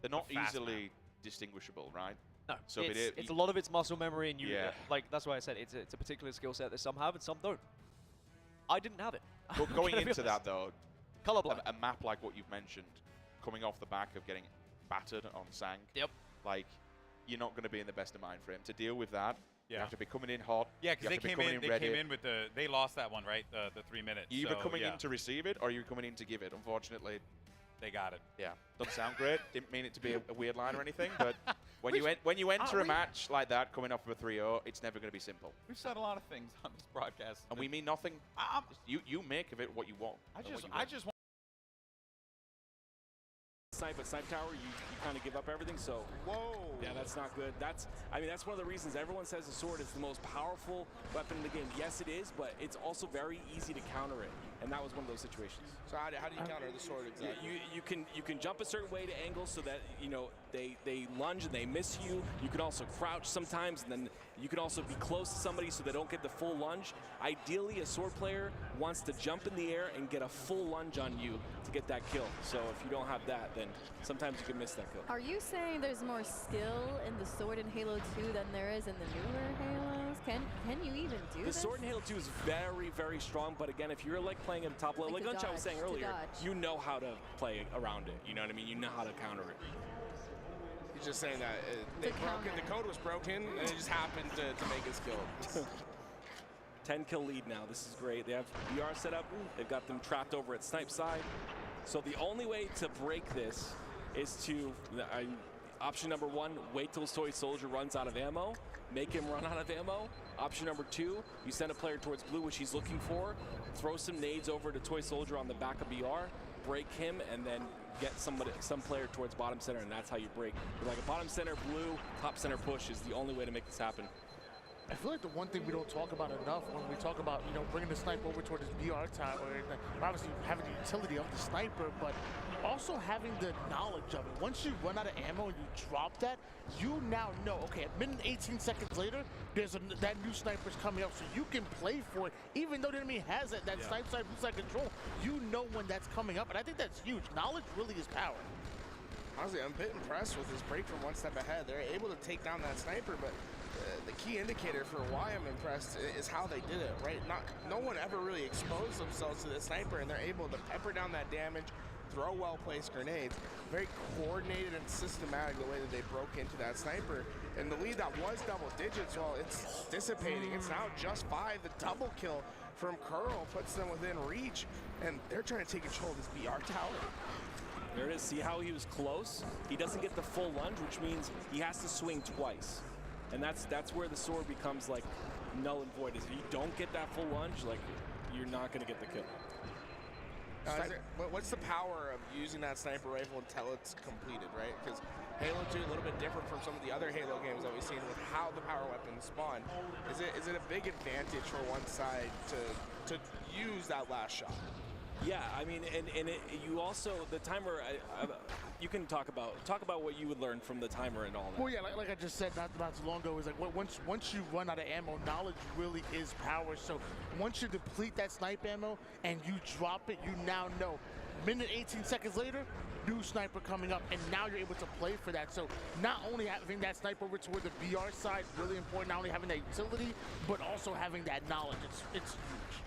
[SPEAKER 11] They're not easily distinguishable, right?
[SPEAKER 18] No,
[SPEAKER 11] So
[SPEAKER 18] it's a lot of it's muscle memory, and you
[SPEAKER 11] Yeah.
[SPEAKER 18] like that's why I said it's a particular skill set that some have and some don't. I didn't have it.
[SPEAKER 11] But going
[SPEAKER 18] I'm gonna be
[SPEAKER 11] into that
[SPEAKER 18] honest.
[SPEAKER 11] though,
[SPEAKER 18] Colorblind.
[SPEAKER 11] a map like what you've mentioned, coming off the back of getting battered on Sang.
[SPEAKER 18] Yep.
[SPEAKER 11] Like, you're not going to be in the best of mind frame to deal with that. You
[SPEAKER 2] Yeah.
[SPEAKER 11] have to be coming in hot.
[SPEAKER 2] Yeah,
[SPEAKER 11] you
[SPEAKER 2] because
[SPEAKER 11] have
[SPEAKER 2] they
[SPEAKER 11] to be
[SPEAKER 2] came
[SPEAKER 11] coming
[SPEAKER 2] in. They
[SPEAKER 11] ready.
[SPEAKER 2] came in with they lost that one, right? The 3 minutes.
[SPEAKER 11] You're either
[SPEAKER 2] so,
[SPEAKER 11] coming
[SPEAKER 2] yeah.
[SPEAKER 11] in to receive it, or you're coming in to give it. Unfortunately,
[SPEAKER 2] they got it.
[SPEAKER 11] Yeah, doesn't sound great. Didn't mean it to be a weird line or anything, but when you enter a match like that, coming off of a 3-0, it's never going to be simple.
[SPEAKER 2] We've said a lot of things on this broadcast,
[SPEAKER 11] and we mean nothing. You make of it what you want.
[SPEAKER 2] I just want.
[SPEAKER 3] Snipe at Snipe Tower, you kind of give up everything, so whoa, yeah, that's not good. That's one of the reasons everyone says the sword is the most powerful weapon in the game. Yes, it is, but it's also very easy to counter it, and that was one of those situations.
[SPEAKER 19] So how do you counter the sword exactly?
[SPEAKER 3] You can jump a certain way to angle so that they lunge and they miss you. You can also crouch sometimes, and then you can also be close to somebody so they don't get the full lunge. Ideally, a sword player wants to jump in the air and get a full lunge on you to get that kill. So if you don't have that, then sometimes you can miss that kill.
[SPEAKER 5] Are you saying there's more skill in the sword in Halo 2 than there is in the newer Halos? Can you even do
[SPEAKER 3] The
[SPEAKER 5] this?
[SPEAKER 3] sword in Halo 2 is very, very strong, but again, if you're like playing at a top level, like Guncha was saying earlier, you know how to play around it. You know what I mean? You know how to counter it.
[SPEAKER 19] He's just saying that the code was broken, and it just happened to make us kill.
[SPEAKER 3] 10 kill lead now. This is great. They have VR set up. They've got them trapped over at Snipe side. So the only way to break this is to, option number 1, wait till Toy Soldier runs out of ammo. Make him run out of ammo. Option number 2, you send a player towards blue, which he's looking for. Throw some nades over to Toy Soldier on the back of BR. Break him, and then get some player towards bottom center, and that's how you break. Like a bottom center blue, top center push is the only way to make this happen.
[SPEAKER 1] I feel like the one thing we don't talk about enough when we talk about, bringing the sniper over toward his BR tower, obviously having the utility of the sniper, but also having the knowledge of it. Once you run out of ammo and you drop that, you now know, okay, a minute and 18 seconds later, that new sniper's coming up, so you can play for it. Even though the enemy has that snipe side, blue side control, you know when that's coming up, and I think that's huge. Knowledge really is power.
[SPEAKER 19] Honestly, I'm a bit impressed with his break from one step ahead. They're able to take down that sniper, but the key indicator for why I'm impressed is how they did it, right? No one ever really exposed themselves to the sniper, and they're able to pepper down that damage, throw well-placed grenades, very coordinated and systematic the way that they broke into that sniper. And the lead that was double digits, well, it's dissipating. It's now just 5. The double kill from Curl puts them within reach, and they're trying to take control of this BR tower.
[SPEAKER 3] There it is. See how he was close? He doesn't get the full lunge, which means he has to swing twice. And that's where the sword becomes like null and void. Is if you don't get that full lunge, like you're not going to get the kill.
[SPEAKER 19] What's the power of using that sniper rifle until it's completed, right? Because Halo 2 a little bit different from some of the other Halo games that we've seen with how the power weapons spawn. Is it a big advantage for one side to use that last shot?
[SPEAKER 3] Yeah, I mean, you also the timer. You can talk about what you would learn from the timer and all that.
[SPEAKER 1] Well, yeah, like I just said not too long ago, is like once you run out of ammo, knowledge really is power. So once you deplete that snipe ammo and you drop it, you now know. Minute 18 seconds later, new sniper coming up, and now you're able to play for that. So not only having that sniper over toward the BR side, really important. Not only having that utility, but also having that knowledge. It's huge.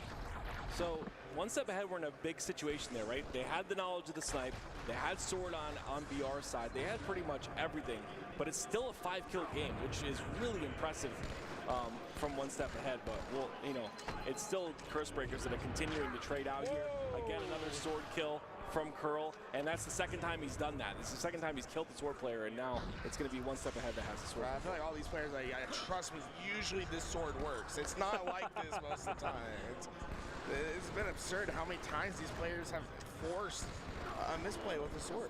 [SPEAKER 3] So one step ahead, we're in a big situation there, right? They had the knowledge of the snipe. They had sword on BR side. They had pretty much everything, but it's still a 5-kill game, which is really impressive from one step ahead. But well, you know, it's still Curse Breakers that are continuing to trade out here. Again, another sword kill from Curl, and that's the second time he's done that. This is the second time he's killed the sword player, and now it's going to be one step ahead that has the sword.
[SPEAKER 19] I feel like all these players, like, trust me, usually this sword works. It's not like this most of the time. It's been absurd how many times these players have forced a misplay with the sword.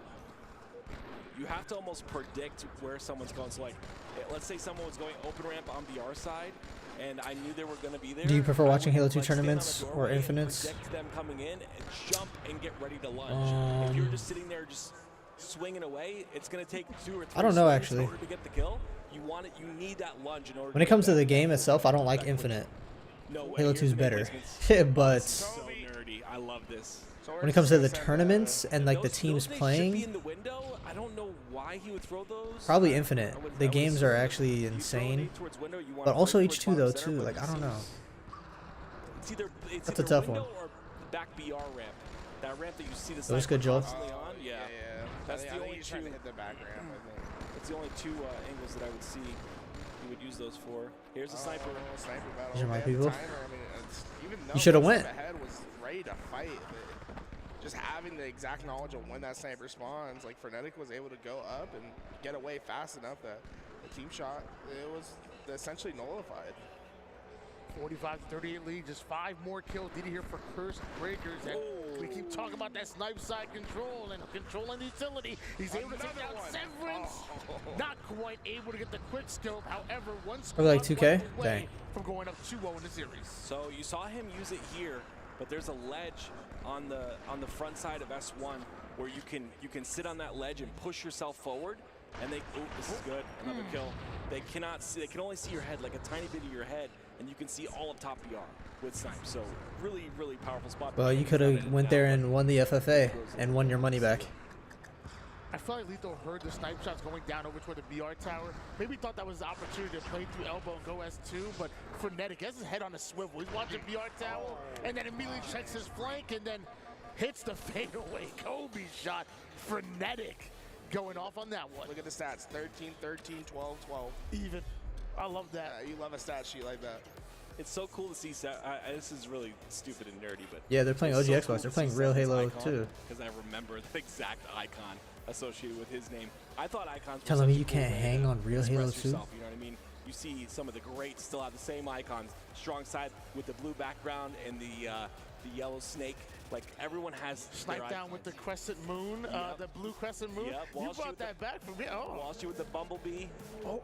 [SPEAKER 3] You have to almost predict where someone's going. So, like, let's say someone was going open ramp on BR side, and I knew they were going to be there.
[SPEAKER 16] Do you prefer watching Halo 2 tournaments or Infinites?
[SPEAKER 3] Predict them coming in and jump and get ready to lunge. If you're just sitting there just swinging away, it's going to take 2 or 3
[SPEAKER 16] I don't know,
[SPEAKER 3] swings
[SPEAKER 16] actually.
[SPEAKER 3] in order to get the kill. You want it. You need that lunge in order.
[SPEAKER 16] When it comes to the game itself, I don't like Infinite.
[SPEAKER 3] No,
[SPEAKER 16] Halo 2 is better. But
[SPEAKER 3] so nerdy. I love this.
[SPEAKER 16] when it comes to the tournaments and like the teams playing,
[SPEAKER 3] In the window, I don't know why he would throw those.
[SPEAKER 16] probably Infinite. The games are actually insane. But also H2 though too. Like I don't know. That's a tough one.
[SPEAKER 3] Or the back BR ramp. That ramp that you see the
[SPEAKER 16] That was good, Joel.
[SPEAKER 3] constantly on. Yeah. That's the only
[SPEAKER 19] trying to hit the back ramp, I think.
[SPEAKER 3] That's the only 2 angles that I would see he would use those for. Here's the sniper.
[SPEAKER 19] Sniper battle.
[SPEAKER 16] These are my
[SPEAKER 19] They had the
[SPEAKER 16] people.
[SPEAKER 19] timer. I mean, even though
[SPEAKER 16] You should have
[SPEAKER 19] the
[SPEAKER 16] went.
[SPEAKER 19] ahead was ready to fight. Just having the exact knowledge of when that sniper spawns, like Frenetic was able to go up and get away fast enough that the team shot, it was essentially nullified.
[SPEAKER 1] 45-38 lead, just 5 more kills. Did you hear for Curse Breakers? And we keep talking about that snipe side control and controlling the utility. He's able to take down Severance. Not quite able to get the quick scope. However, one squad
[SPEAKER 16] like 2K?
[SPEAKER 1] away
[SPEAKER 16] Dang.
[SPEAKER 1] from going up 2-0 in the series.
[SPEAKER 3] So you saw him use it here, but there's a ledge on the front side of S1 where you can sit on that ledge and push yourself forward. And this is good. Another kill. They cannot see. They can only see your head, like a tiny bit of your head, and you can see all of top BR with snipe. So really, really powerful spot.
[SPEAKER 16] Well, you could have went there and won the FFA and won your money back.
[SPEAKER 1] I felt like Lethal heard the snipe shots going down over toward the BR tower. Maybe thought that was the opportunity to play through elbow and go S2, but Frenetic has his head on a swivel. He's watching BR tower and then immediately checks his flank and then hits the fadeaway Kobe shot. Frenetic going off on that one.
[SPEAKER 19] Look at the stats, 13, 13, 12, 12.
[SPEAKER 1] Even. I love that.
[SPEAKER 19] You love a stat sheet like that.
[SPEAKER 3] It's so cool to see. This is really stupid and nerdy, but
[SPEAKER 16] Yeah, they're playing OG
[SPEAKER 3] so
[SPEAKER 16] Xbox.
[SPEAKER 3] cool
[SPEAKER 16] They're
[SPEAKER 3] to
[SPEAKER 16] playing
[SPEAKER 3] see
[SPEAKER 16] real
[SPEAKER 3] Seven's
[SPEAKER 16] Halo
[SPEAKER 3] icon,
[SPEAKER 16] too.
[SPEAKER 3] Because I remember the exact icon associated with his name. I thought icons. were
[SPEAKER 16] Telling me
[SPEAKER 3] such a
[SPEAKER 16] you
[SPEAKER 3] cool
[SPEAKER 16] can't
[SPEAKER 3] way
[SPEAKER 16] hang
[SPEAKER 3] to
[SPEAKER 16] on real
[SPEAKER 3] express
[SPEAKER 16] Halo 2?
[SPEAKER 3] yourself, you know what I mean? You see some of the greats still have the same icons. Strong side with the blue background and the yellow snake. Like everyone has
[SPEAKER 1] Snipedown with the crescent moon, the blue crescent moon.
[SPEAKER 3] Yep.
[SPEAKER 1] You brought that back for me. Oh.
[SPEAKER 3] Walshy with the bumblebee.
[SPEAKER 1] Oh.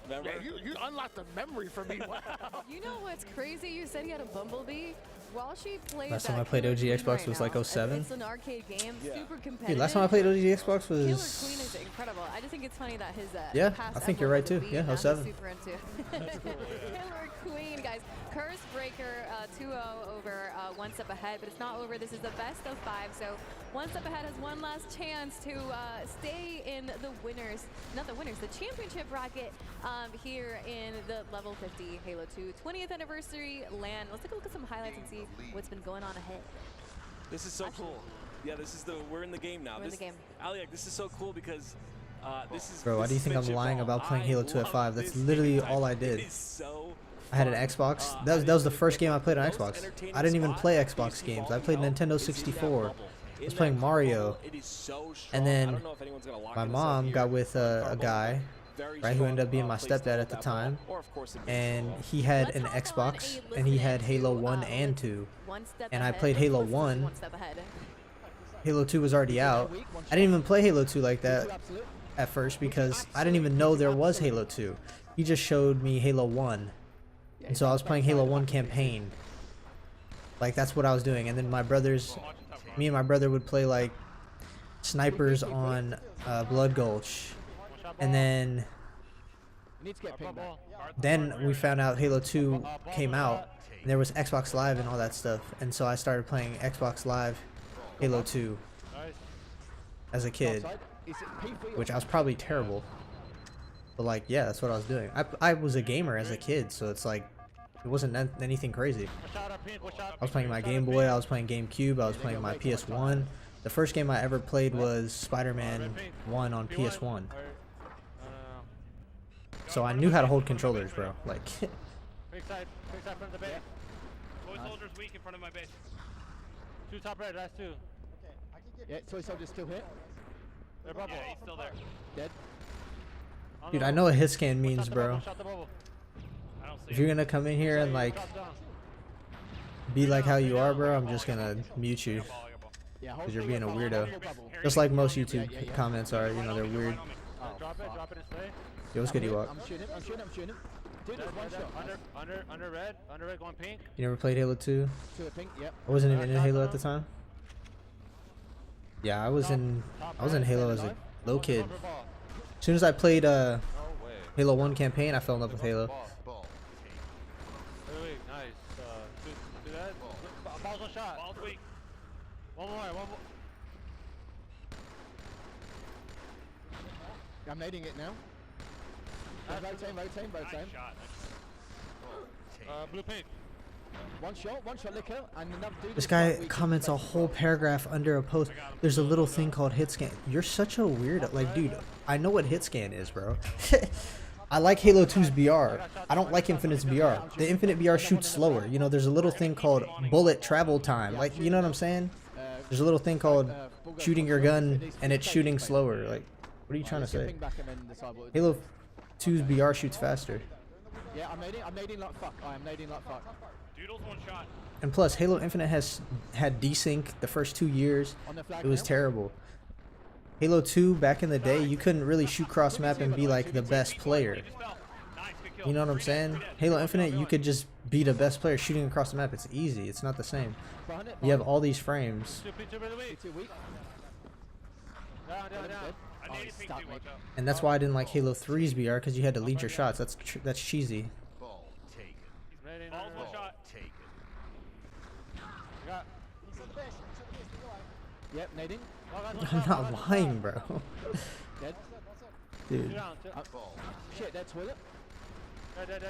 [SPEAKER 3] Remember?
[SPEAKER 1] Yeah, you unlocked the memory for me. Wow.
[SPEAKER 5] You know what's crazy? You said he had a bumblebee. While she played
[SPEAKER 16] Last time I played OG Xbox was like 07.
[SPEAKER 5] It's an arcade game, super competitive.
[SPEAKER 16] Dude, last time I played OG Xbox
[SPEAKER 5] Killer Queen
[SPEAKER 16] was...
[SPEAKER 5] is incredible. I just think it's funny that his
[SPEAKER 16] Yeah,
[SPEAKER 5] past
[SPEAKER 16] I think you're right too.
[SPEAKER 5] MLB,
[SPEAKER 16] Yeah,
[SPEAKER 5] now he's
[SPEAKER 16] 07.
[SPEAKER 5] super into. Killer Queen, guys. Curse Breaker 2-0 over one step ahead, but it's not over. This is the best of 5, so one step ahead has one last chance to stay in the winners, not the winners, the championship bracket here in the level 50 Halo 2 20th anniversary LAN. Let's take a look at some highlights and see what's been going on ahead.
[SPEAKER 3] This is so cool. Yeah, this is we're in the game now.
[SPEAKER 5] We're in the game.
[SPEAKER 3] Aliak, this is so cool because this is.
[SPEAKER 16] Bro, why do you think I'm lying about playing Halo 2 at 5? That's literally all I did. I had an Xbox. That was the first game I played on Xbox. I didn't even play Xbox games. I played Nintendo 64. I was playing Mario. And then my mom got with a guy, right, who ended up being my stepdad at the time. And he had an Xbox, and he had Halo 1 and 2. And I played Halo 1. Halo 2 was already out. I didn't even play Halo 2 like that at first because I didn't even know there was Halo 2. He just showed me Halo 1. And so I was playing Halo 1 campaign. Like, that's what I was doing. And then me and my brother would play, like, snipers on Blood Gulch. And then we found out Halo 2 came out. And there was Xbox Live and all that stuff. And so I started playing Xbox Live Halo 2 as a kid. Which I was probably terrible. But, like, yeah, that's what I was doing. I was a gamer as a kid, so it's like, it wasn't anything crazy. I was playing my Game Boy, I was playing GameCube, I was playing my PS1. The first game I ever played was Spider-Man 1 on PS1. So I knew how to hold controllers, bro. Like,
[SPEAKER 22] Quick side front of the base. Toy soldiers weak in front of my base. 2 top red, last 2. Okay, I can get. Yeah, toy soldiers still hit. They're bubble. Yeah, he's still there. Dead.
[SPEAKER 16] dude, I know what hit scan means, bro. If you're gonna come in here and, like, be like how you are, bro, I'm just gonna mute you. Because you're being a weirdo. Just like most YouTube comments are, you know, they're weird. Yo, what's good, Ewok?
[SPEAKER 22] I'm shooting him. Dude, there's one shot. Under red going pink.
[SPEAKER 16] You never played Halo 2?
[SPEAKER 22] Pink, yep.
[SPEAKER 16] I wasn't even in Halo at the time. Yeah, I was in Halo as a little kid. As soon as I played Halo 1 campaign, I fell in love with Halo.
[SPEAKER 22] Wait, nice. Do that. Ball's one shot. Ball's weak. One more. I'm nading it now. Right time. Blue pink. One shot liquor, and another dude.
[SPEAKER 16] This guy comments a whole paragraph under a post. There's a little thing called hit scan. You're such a weirdo. Like, dude, I know what hit scan is, bro. I like Halo 2's BR. I don't like Infinite's BR. The Infinite BR shoots slower. You know, there's a little thing called bullet travel time. Like, you know what I'm saying? There's a little thing called shooting your gun and it's shooting slower. Like, what are you trying to say? Halo 2's BR shoots faster.
[SPEAKER 22] Yeah, I'm nading like fuck. I am nading like fuck. Doodle's one shot.
[SPEAKER 16] And plus, Halo Infinite has had desync the first 2 years. It was terrible. Halo 2, back in the day, you couldn't really shoot cross map and be like the best player. You know what I'm saying? Halo Infinite, you could just be the best player shooting across the map. It's easy. It's not the same. You have all these frames. And that's why I didn't like Halo 3's BR, because you had to lead your shots. That's cheesy.
[SPEAKER 22] Yep, nading.
[SPEAKER 16] I'm not lying, bro.
[SPEAKER 22] Dead.
[SPEAKER 16] Dude.
[SPEAKER 22] Shit, that's toilet. Dead.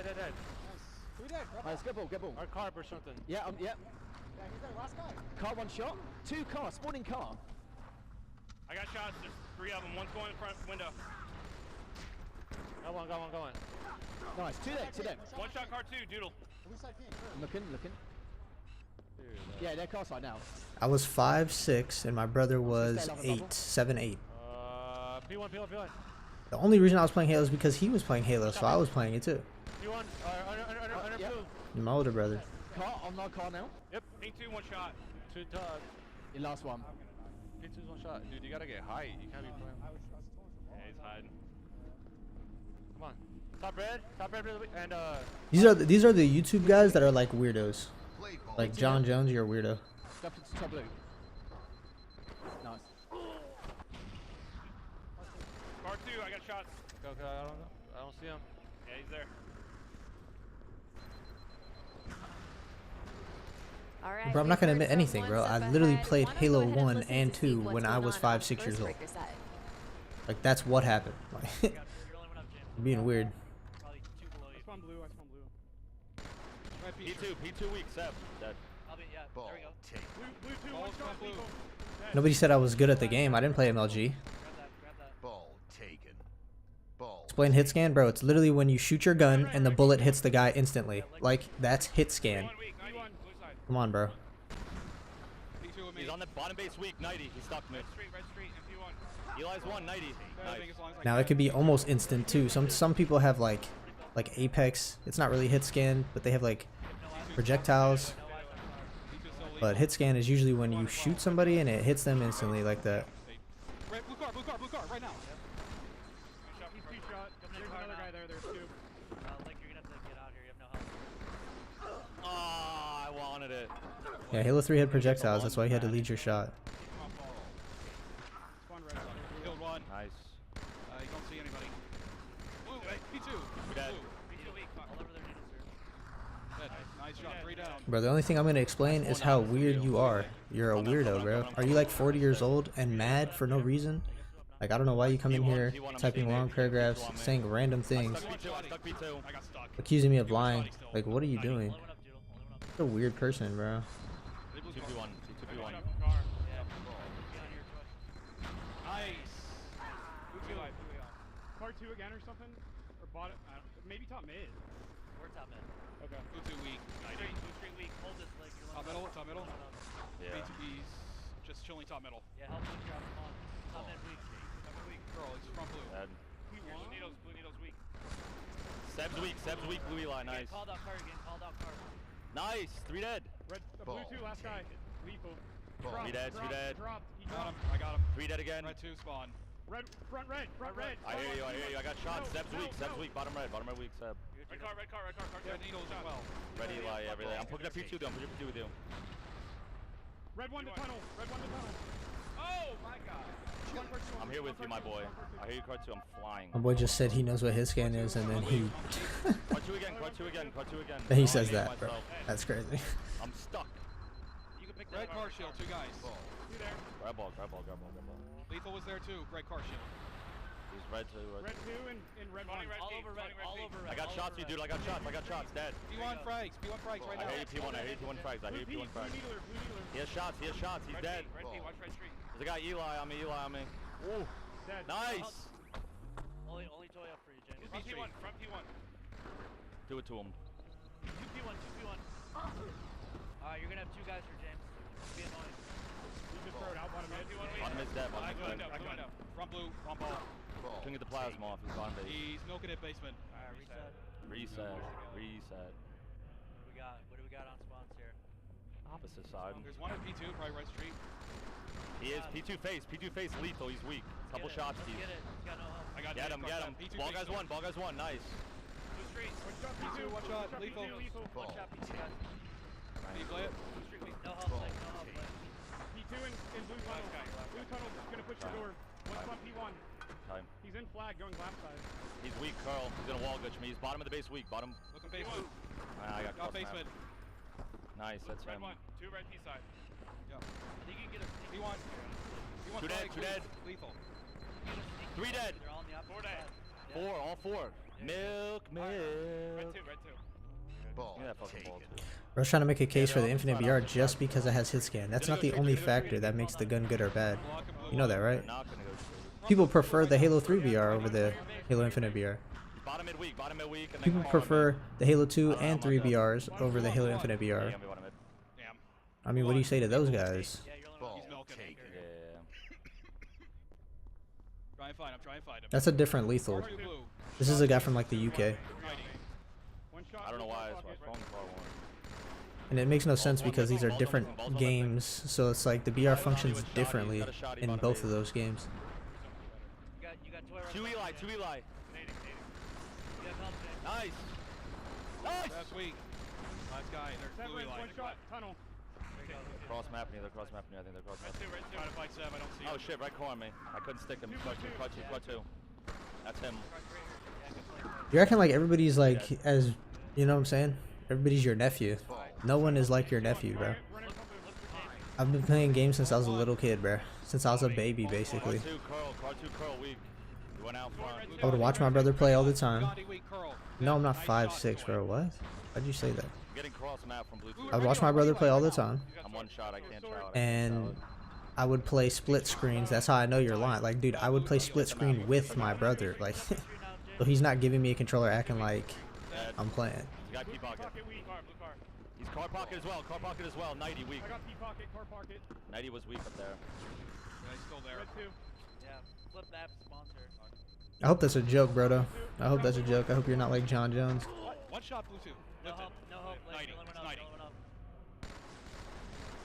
[SPEAKER 22] Who dead? Let's get ball. Or carb or something. Yeah, yep. Yeah, he's that last guy. Car one shot. 2 cars, spawning car. I got shots, there's 3 of them. One's going in front window. Got one. Nice, 2 dead. One shot car 2, Doodle. I'm looking. Yeah, they're car side now.
[SPEAKER 16] I was 5'6", and my brother was 7'8".
[SPEAKER 22] P1.
[SPEAKER 16] The only reason I was playing Halo is because he was playing Halo, so I was playing it too.
[SPEAKER 22] P1, under blue.
[SPEAKER 16] You're my older brother.
[SPEAKER 22] Car, I'm not car now. Yep, P2, one shot. Your last one. P2's one shot. Dude, you gotta get height. You can't be playing. Yeah, he's hiding. Come on. Top red, and
[SPEAKER 16] These are the YouTube guys that are like weirdos. Like John Jones, you're a weirdo.
[SPEAKER 22] Top blue. Nice. Car 2, I got shots. Okay, I don't see him. Yeah, he's there.
[SPEAKER 5] All right,
[SPEAKER 16] bro, I'm not gonna admit anything, bro. I literally played Halo 1 and 2 when I was 5-6 years old. Like, that's what happened. Like, being weird.
[SPEAKER 22] I spawn blue. P2 weak, Seb. Dead.
[SPEAKER 10] Ball taken.
[SPEAKER 16] Nobody said I was good at the game. I didn't play MLG.
[SPEAKER 10] Ball taken. Ball.
[SPEAKER 16] Explain hit scan, bro. It's literally when you shoot your gun and the bullet hits the guy instantly. Like, that's hit scan. Come on, bro.
[SPEAKER 17] He's on the bottom base weak, 90. He's stuck mid. Eli's 190. Nice.
[SPEAKER 16] Now it could be almost instant too. Some people have like Apex. It's not really hit scan, but they have like projectiles. But hit scan is usually when you shoot somebody and it hits them instantly like that.
[SPEAKER 20] Blue car, right now.
[SPEAKER 17] I wanted it.
[SPEAKER 16] Yeah, Halo 3 had projectiles. That's why you had to lead your shot.
[SPEAKER 20] Killed one.
[SPEAKER 17] Nice.
[SPEAKER 20] You don't see anybody. Blue, P2.
[SPEAKER 17] Dead.
[SPEAKER 20] Nice shot, 3 down.
[SPEAKER 16] Bro, the only thing I'm gonna explain is how weird you are. You're a weirdo, bro. Are you like 40 years old and mad for no reason? Like, I don't know why you come in here typing long paragraphs, saying random things, accusing me of lying. Like, what are you doing? You're a weird person, bro.
[SPEAKER 17] 2v1. 2v1.
[SPEAKER 8] Nice. Car 2 again or something? Or bottom? Maybe top mid.
[SPEAKER 6] Or top mid.
[SPEAKER 8] Okay.
[SPEAKER 20] Blue 2 weak.
[SPEAKER 6] Blue 3 weak. Hold this like you're
[SPEAKER 20] Top middle.
[SPEAKER 17] Yeah.
[SPEAKER 20] BTB's just chilling top middle.
[SPEAKER 6] Yeah, help him drop him on. Top mid weak.
[SPEAKER 20] Girl, it's front blue.
[SPEAKER 17] Dead.
[SPEAKER 6] Blue needles weak.
[SPEAKER 17] Seb's weak, blue Eli, nice.
[SPEAKER 6] Called out car again, called out car.
[SPEAKER 17] Nice, 3 dead.
[SPEAKER 8] Red, blue 2, last guy. Lethal. Drop,
[SPEAKER 17] 3 dead, 3 dead.
[SPEAKER 8] Dropped. He
[SPEAKER 20] Got
[SPEAKER 8] dropped.
[SPEAKER 20] him, I got him.
[SPEAKER 17] 3 dead again.
[SPEAKER 20] Red 2 spawn.
[SPEAKER 8] Red, front red.
[SPEAKER 17] I hear you, I got shot. Seb's weak, bottom red weak, Seb.
[SPEAKER 6] Red car.
[SPEAKER 20] Red needles as well.
[SPEAKER 17] Red Eli, everything. I'm picking up P2 with you.
[SPEAKER 8] Red 1 to tunnel.
[SPEAKER 20] Oh my god.
[SPEAKER 17] I'm here with you, my boy. I hear you, Card 2. I'm flying.
[SPEAKER 16] My boy just said he knows what his scan is, and then he...
[SPEAKER 17] Card 2 again.
[SPEAKER 16] Then he says that, bro. That's crazy.
[SPEAKER 17] I'm stuck.
[SPEAKER 20] You can pick red car shield, 2 guys.
[SPEAKER 8] You there?
[SPEAKER 17] Grab ball.
[SPEAKER 20] Lethal was there too. Red car shield.
[SPEAKER 17] He's red 2.
[SPEAKER 8] Red 2 and red 1.
[SPEAKER 6] All over red.
[SPEAKER 17] I got shots, you dude. I got shots. Dead.
[SPEAKER 20] P1 frags right now.
[SPEAKER 17] I hear you, P1 frags.
[SPEAKER 8] Blue needler.
[SPEAKER 17] He has shots. He's dead.
[SPEAKER 6] Red P, watch red street.
[SPEAKER 17] There's a guy Eli on me. Ooh.
[SPEAKER 8] Dead.
[SPEAKER 17] Nice.
[SPEAKER 6] Only toy up for you, James.
[SPEAKER 15] Front P1.
[SPEAKER 17] Do it to him.
[SPEAKER 6] 2P1. Alright, you're gonna have 2 guys for James. Be annoying.
[SPEAKER 8] You just throw it out, bottom mid.
[SPEAKER 17] Bottom is dead.
[SPEAKER 20] Going up. Front blue. Front ball.
[SPEAKER 17] Couldn't get the plasma off. He's bottom base.
[SPEAKER 20] He's milking it basement.
[SPEAKER 6] Alright,
[SPEAKER 17] Reset.
[SPEAKER 6] What do we got on spawns here?
[SPEAKER 17] Opposite side.
[SPEAKER 20] There's one at P2, probably right street.
[SPEAKER 17] He is P2 face lethal. He's weak. Couple shots, Steve.
[SPEAKER 6] Get it. He's got no help.
[SPEAKER 20] I got
[SPEAKER 17] Get him.
[SPEAKER 20] P2
[SPEAKER 17] Ball guys one. Nice.
[SPEAKER 6] Blue street.
[SPEAKER 20] P2, one shot. Lethal.
[SPEAKER 6] One shot, P2 guys.
[SPEAKER 20] Can you play it?
[SPEAKER 6] Blue street weak. No help, Blake.
[SPEAKER 8] P2 and blue tunnel. Blue tunnel is gonna push the door. One spot P1.
[SPEAKER 17] Time.
[SPEAKER 8] He's in flag, going left side.
[SPEAKER 17] He's weak, Carl. He's gonna wall glitch me. He's bottom of the base weak. Bottom.
[SPEAKER 20] Looking basement.
[SPEAKER 17] I got
[SPEAKER 20] basement.
[SPEAKER 17] Nice, that's
[SPEAKER 15] Red
[SPEAKER 17] him.
[SPEAKER 15] 1. 2 red P side.
[SPEAKER 20] Yeah.
[SPEAKER 6] You can get a
[SPEAKER 20] P1.
[SPEAKER 17] 2 dead.
[SPEAKER 20] Lethal.
[SPEAKER 17] 3 dead.
[SPEAKER 6] They're all on the opposite
[SPEAKER 15] 4 dead.
[SPEAKER 6] side.
[SPEAKER 17] 4, all 4. Milk.
[SPEAKER 15] Red 2.
[SPEAKER 10] Ball
[SPEAKER 17] Give me that fucking ball, too.
[SPEAKER 16] I was trying to make a case for the Infinite BR just because it has hit scan. That's not the only factor that makes the gun good or bad. You know that, right? People prefer the Halo 3 BR over the Halo Infinite BR.
[SPEAKER 17] Bottom mid weak.
[SPEAKER 16] People prefer the Halo 2 and 3 BRs over the Halo Infinite BR. I mean, what do you say to those guys?
[SPEAKER 10] Ball taken.
[SPEAKER 20] I'm trying to find him.
[SPEAKER 16] That's a different lethal. This is a guy from like the UK.
[SPEAKER 17] I don't know why. That's why I phone call one.
[SPEAKER 16] And it makes no sense because these are different games, so it's like the BR functions differently in both of those games.
[SPEAKER 6] You got toy right
[SPEAKER 17] 2 Eli.
[SPEAKER 6] You got help, James.
[SPEAKER 17] Nice.
[SPEAKER 20] That's weak. Nice guy. There's blue Eli.
[SPEAKER 8] One shot, tunnel.
[SPEAKER 17] Cross mapping you. I think they're cross mapping.
[SPEAKER 20] Trying to fight Seb. I don't see him.
[SPEAKER 17] Oh shit, right corner me. I couldn't stick him. Cut 2. That's him.
[SPEAKER 16] You're acting like everybody's like, as, you know what I'm saying? Everybody's your nephew. No one is like your nephew, bro. I've been playing games since I was a little kid, bro. Since I was a baby, basically.
[SPEAKER 17] Car 2 curl weak. He went out front.
[SPEAKER 16] I would watch my brother play all the time. No, I'm not 5'6", bro. What? Why'd you say that?
[SPEAKER 9] getting cross map from blue.
[SPEAKER 16] I would watch my brother play all the time.
[SPEAKER 9] I'm one shot. I can't shout.
[SPEAKER 16] And I would play split screens. That's how I know you're lying. Like, dude, I would play split screen with my brother. Like, so he's not giving me a controller acting like I'm playing.
[SPEAKER 9] You got P pocket. He's car pocket as well. Car pocket as well. 90 weak.
[SPEAKER 8] I got P pocket, car pocket.
[SPEAKER 9] 90 was weak up there.
[SPEAKER 8] Yeah, he's still there.
[SPEAKER 12] Yeah, flip that sponsor.
[SPEAKER 16] I hope that's a joke, Brodo. I hope that's a joke. I hope you're not like John Jones.
[SPEAKER 21] One shot, blue 2.
[SPEAKER 12] No hope, no hope.
[SPEAKER 21] 90. 90.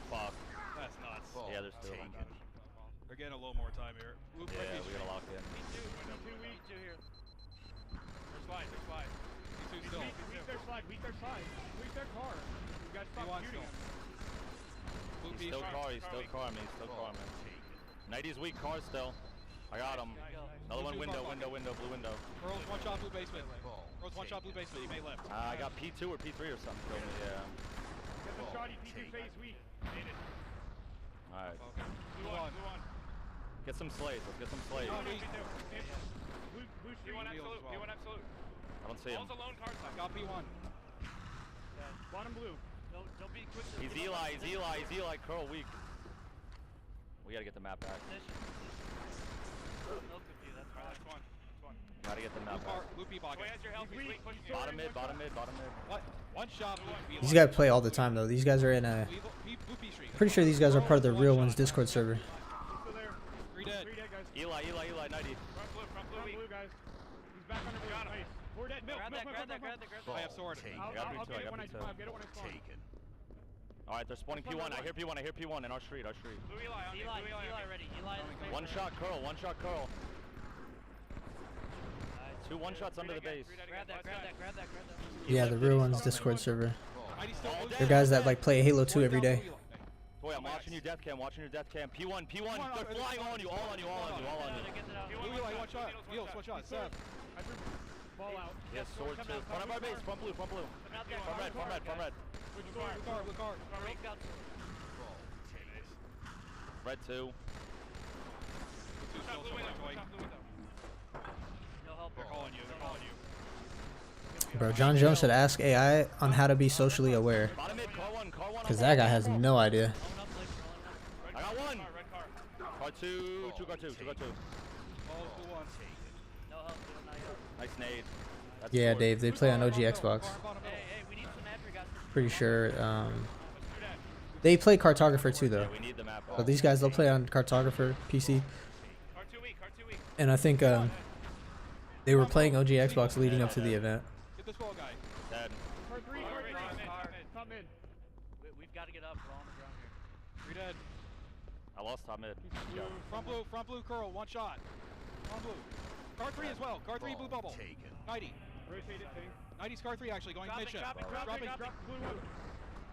[SPEAKER 9] Fuck.
[SPEAKER 21] That's nuts.
[SPEAKER 9] Yeah, there's still.
[SPEAKER 21] They're getting a little more time here. Blue
[SPEAKER 9] Yeah, we gotta lock in.
[SPEAKER 12] Two here.
[SPEAKER 21] There's slide. There's slide. P2 still.
[SPEAKER 8] Weak their slide. Weak their slide. Weak their car. You guys stop shooting him.
[SPEAKER 21] Blue
[SPEAKER 9] He's still car. He's still car. He's still car, man. 90's weak. Car still. I got him. Another one. Window. Blue window.
[SPEAKER 21] Earl's one shot. Blue basement. Earl's one shot. Blue basement. He may left.
[SPEAKER 9] I got P2 or P3 or something. Kill me. Yeah.
[SPEAKER 8] Get the shotty. P2 phase weak. Made it.
[SPEAKER 9] All right.
[SPEAKER 21] Blue on.
[SPEAKER 9] Get some slays. Let's get some slays.
[SPEAKER 8] Blue P1 absolute. P1 absolute.
[SPEAKER 9] I don't see him.
[SPEAKER 21] Also lone card side. Got P1.
[SPEAKER 8] Bottom blue.
[SPEAKER 12] Don't be quick.
[SPEAKER 9] He's Eli. He's Eli. Curl weak. We gotta get the map back. Gotta get the map back.
[SPEAKER 21] Blue P pocket.
[SPEAKER 9] Bottom mid.
[SPEAKER 21] What? One shot.
[SPEAKER 16] These guys play all the time though. These guys are in a. Pretty sure these guys are part of the Real Ones Discord server.
[SPEAKER 21] Three dead.
[SPEAKER 9] Eli. 90.
[SPEAKER 8] Front blue, guys. He's back under blue. Nice. We're dead. Milk.
[SPEAKER 12] Grab that.
[SPEAKER 21] I have sword.
[SPEAKER 8] I'll get it when I spawn. Get it when I spawn.
[SPEAKER 9] All right, they're spawning P1. I hear P1 in our street.
[SPEAKER 12] Blue Eli ready. Eli is
[SPEAKER 9] One shot curl. Two one shots under the base.
[SPEAKER 12] Grab that.
[SPEAKER 16] Yeah, the Real Ones Discord server. They're guys that like play Halo 2 every day.
[SPEAKER 9] Boy, I'm watching your death cam. P1. They're flying on you. All on you.
[SPEAKER 21] Blue Eli, one shot. Heals, one shot. Seth.
[SPEAKER 8] Ball out.
[SPEAKER 9] Yes, sword two. Front of our base. Front blue. Front red.
[SPEAKER 21] Blue car.
[SPEAKER 9] Red 2.
[SPEAKER 21] They're calling you.
[SPEAKER 16] Bro, John Jones should ask AI on how to be socially aware.
[SPEAKER 9] Bottom mid, car one.
[SPEAKER 16] Because that guy has no idea.
[SPEAKER 9] I got one. Car 2. Car 2. Nice nade. That's
[SPEAKER 16] Yeah,
[SPEAKER 9] sword.
[SPEAKER 16] Dave, they play on OG Xbox. Pretty sure they play Cartographer too though.
[SPEAKER 9] We need the map.
[SPEAKER 16] But these guys, they'll play on Cartographer PC. And I think they were playing OG Xbox leading up to the event.
[SPEAKER 21] Get this wall guy.
[SPEAKER 9] Dead.
[SPEAKER 8] Top mid.
[SPEAKER 12] We've got to get up. We're on the ground here.
[SPEAKER 21] 3 dead.
[SPEAKER 9] I lost top mid.
[SPEAKER 21] Front blue curl. One shot. Front blue. Car 3 as well. Car 3 blue bubble. 90.
[SPEAKER 8] Rotate it, thing.
[SPEAKER 21] 90's car 3 actually going mid shift.
[SPEAKER 8] Dropping. Blue.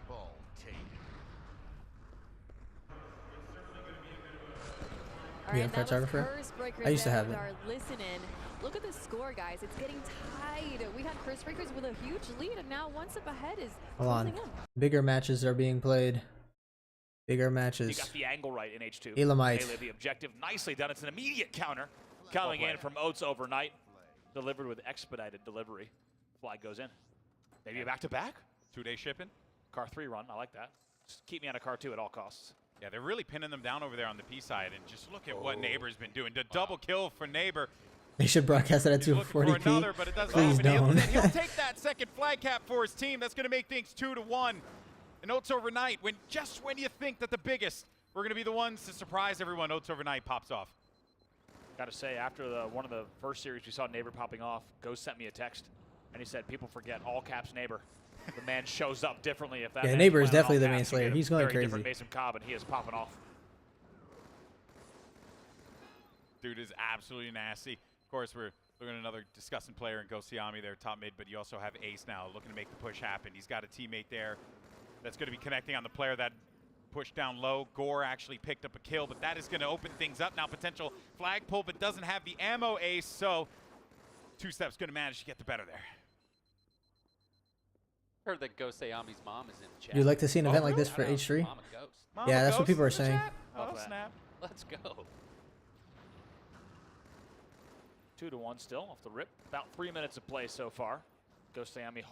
[SPEAKER 10] Ball taken.
[SPEAKER 5] All
[SPEAKER 16] Yeah,
[SPEAKER 5] right, that was
[SPEAKER 16] Cartographer.
[SPEAKER 5] Curse Breakers
[SPEAKER 16] I used to
[SPEAKER 5] there
[SPEAKER 16] have
[SPEAKER 5] with
[SPEAKER 16] it.
[SPEAKER 5] our listening. Look at the score, guys. It's getting tied. We had Curse Breakers with a huge lead, and now one step ahead is
[SPEAKER 16] Hold on.
[SPEAKER 5] closing in.
[SPEAKER 16] Bigger matches are being played. Bigger
[SPEAKER 20] You
[SPEAKER 16] matches.
[SPEAKER 20] got the angle right in H2.
[SPEAKER 16] Elamite.
[SPEAKER 20] Melee the objective. Nicely done. It's an immediate counter coming in from Oats overnight. Delivered with expedited delivery. Flag goes in. Maybe a back-to-back?
[SPEAKER 2] 2-day shipping.
[SPEAKER 20] Car 3 run. I like that. Just keep me on a car 2 at all costs.
[SPEAKER 2] Yeah, they're really pinning them down over there on the P side, and just look at what Neighbor's been doing. The double kill for Neighbor.
[SPEAKER 16] They should broadcast it at
[SPEAKER 2] He's looking for another,
[SPEAKER 16] 240p.
[SPEAKER 2] but it doesn't
[SPEAKER 16] Please
[SPEAKER 2] happen.
[SPEAKER 16] don't.
[SPEAKER 2] He'll take that second flag cap for his team. That's going to make things 2-1. And Oats overnight, when you think that the biggest, we're going to be the ones to surprise everyone, Oats overnight pops off.
[SPEAKER 20] Got to say, after one of the first series we saw Neighbor popping off, Ghost sent me a text, and he said, people forget all caps Neighbor. The man shows up differently. If that
[SPEAKER 16] Yeah,
[SPEAKER 20] man
[SPEAKER 16] Neighbor is
[SPEAKER 20] went
[SPEAKER 16] definitely
[SPEAKER 20] all
[SPEAKER 16] the main
[SPEAKER 20] caps, you
[SPEAKER 16] slayer.
[SPEAKER 20] get a
[SPEAKER 16] He's going
[SPEAKER 20] very different
[SPEAKER 16] crazy.
[SPEAKER 20] Mason Cobb, and he is popping off.
[SPEAKER 2] Dude is absolutely nasty. Of course, we're looking at another discussing player in Ghostiami there, top mid, but you also have Ace now looking to make the push happen. He's got a teammate there that's going to be connecting on the player that pushed down low. Gore actually picked up a kill, but that is going to open things up now. Potential flag pull, but doesn't have the ammo, Ace, so Two Step's going to manage to get the better there.
[SPEAKER 23] Heard that Ghostiami's mom is in the chat.
[SPEAKER 16] You'd like to see an event like this for H3?
[SPEAKER 23] Mama Ghost.
[SPEAKER 16] Yeah, that's what people are saying.
[SPEAKER 23] Oh, snap. Let's go.
[SPEAKER 20] 2-1 still off the rip. About 3 minutes of play so far. Ghostiami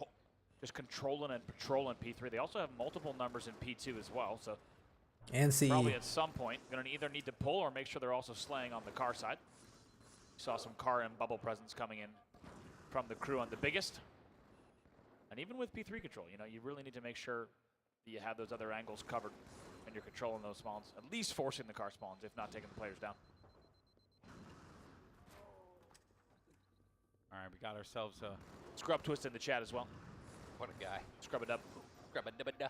[SPEAKER 20] just controlling and patrolling P3. They also have multiple numbers in P2 as well, so
[SPEAKER 16] And C.
[SPEAKER 20] probably at some point going to either need to pull or make sure they're also slaying on the car side. Saw some car and bubble presence coming in from the crew on the biggest. And even with P3 control, you know, you really need to make sure that you have those other angles covered and you're controlling those spawns, at least forcing the car spawns, if not taking the players down.
[SPEAKER 2] All right, we got ourselves a
[SPEAKER 20] Scrub Twist in the chat as well.
[SPEAKER 2] What a guy.
[SPEAKER 20] Scrub it up.
[SPEAKER 2] Grab a dubba.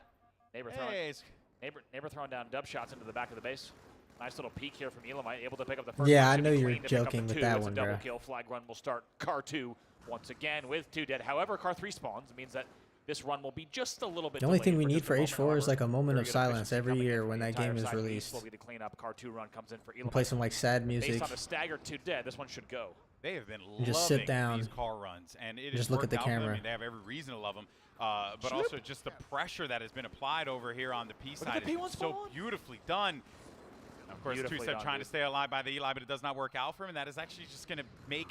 [SPEAKER 20] Neighbor
[SPEAKER 2] Hey,
[SPEAKER 20] throwing, neighbor throwing down dub shots into the back of the base. Nice little peek here from Elamite, able to pick up the first.
[SPEAKER 16] Yeah,
[SPEAKER 20] one.
[SPEAKER 16] I know
[SPEAKER 20] Should be
[SPEAKER 16] you're
[SPEAKER 20] clean to pick up
[SPEAKER 16] joking
[SPEAKER 20] the
[SPEAKER 16] with
[SPEAKER 20] two.
[SPEAKER 16] that
[SPEAKER 20] It's
[SPEAKER 16] one,
[SPEAKER 20] a double
[SPEAKER 16] bro.
[SPEAKER 20] kill. Flag run will start car 2 once again with 2 dead. However, car 3 spawns. It means that this run will be just a little bit.
[SPEAKER 16] The only thing we
[SPEAKER 20] delayed
[SPEAKER 16] need for
[SPEAKER 20] just a moment.
[SPEAKER 16] H4 is like a moment
[SPEAKER 20] Very
[SPEAKER 16] of
[SPEAKER 20] good
[SPEAKER 16] silence
[SPEAKER 20] efficiency
[SPEAKER 16] every
[SPEAKER 20] coming in
[SPEAKER 16] year
[SPEAKER 20] from
[SPEAKER 16] when
[SPEAKER 20] the
[SPEAKER 16] that
[SPEAKER 20] entire
[SPEAKER 16] game is
[SPEAKER 20] side. East
[SPEAKER 16] released.
[SPEAKER 20] will be the cleanup. Car 2 run comes in for
[SPEAKER 16] And
[SPEAKER 20] Elamite.
[SPEAKER 16] play some like sad
[SPEAKER 20] Based
[SPEAKER 16] music.
[SPEAKER 20] on the staggered 2 dead, this one should go.
[SPEAKER 2] They have been
[SPEAKER 16] You just sit
[SPEAKER 2] loving
[SPEAKER 16] down,
[SPEAKER 2] these car runs, and it
[SPEAKER 16] just
[SPEAKER 2] has
[SPEAKER 16] look at
[SPEAKER 2] worked
[SPEAKER 16] the
[SPEAKER 2] out for them.
[SPEAKER 16] camera.
[SPEAKER 2] I mean, they have every reason to love them, but also just the pressure that has been applied over here on the P side is so beautifully done. Of course, Two-Step trying to stay alive by the Eli, but it does not work out for him, and that is actually just going to make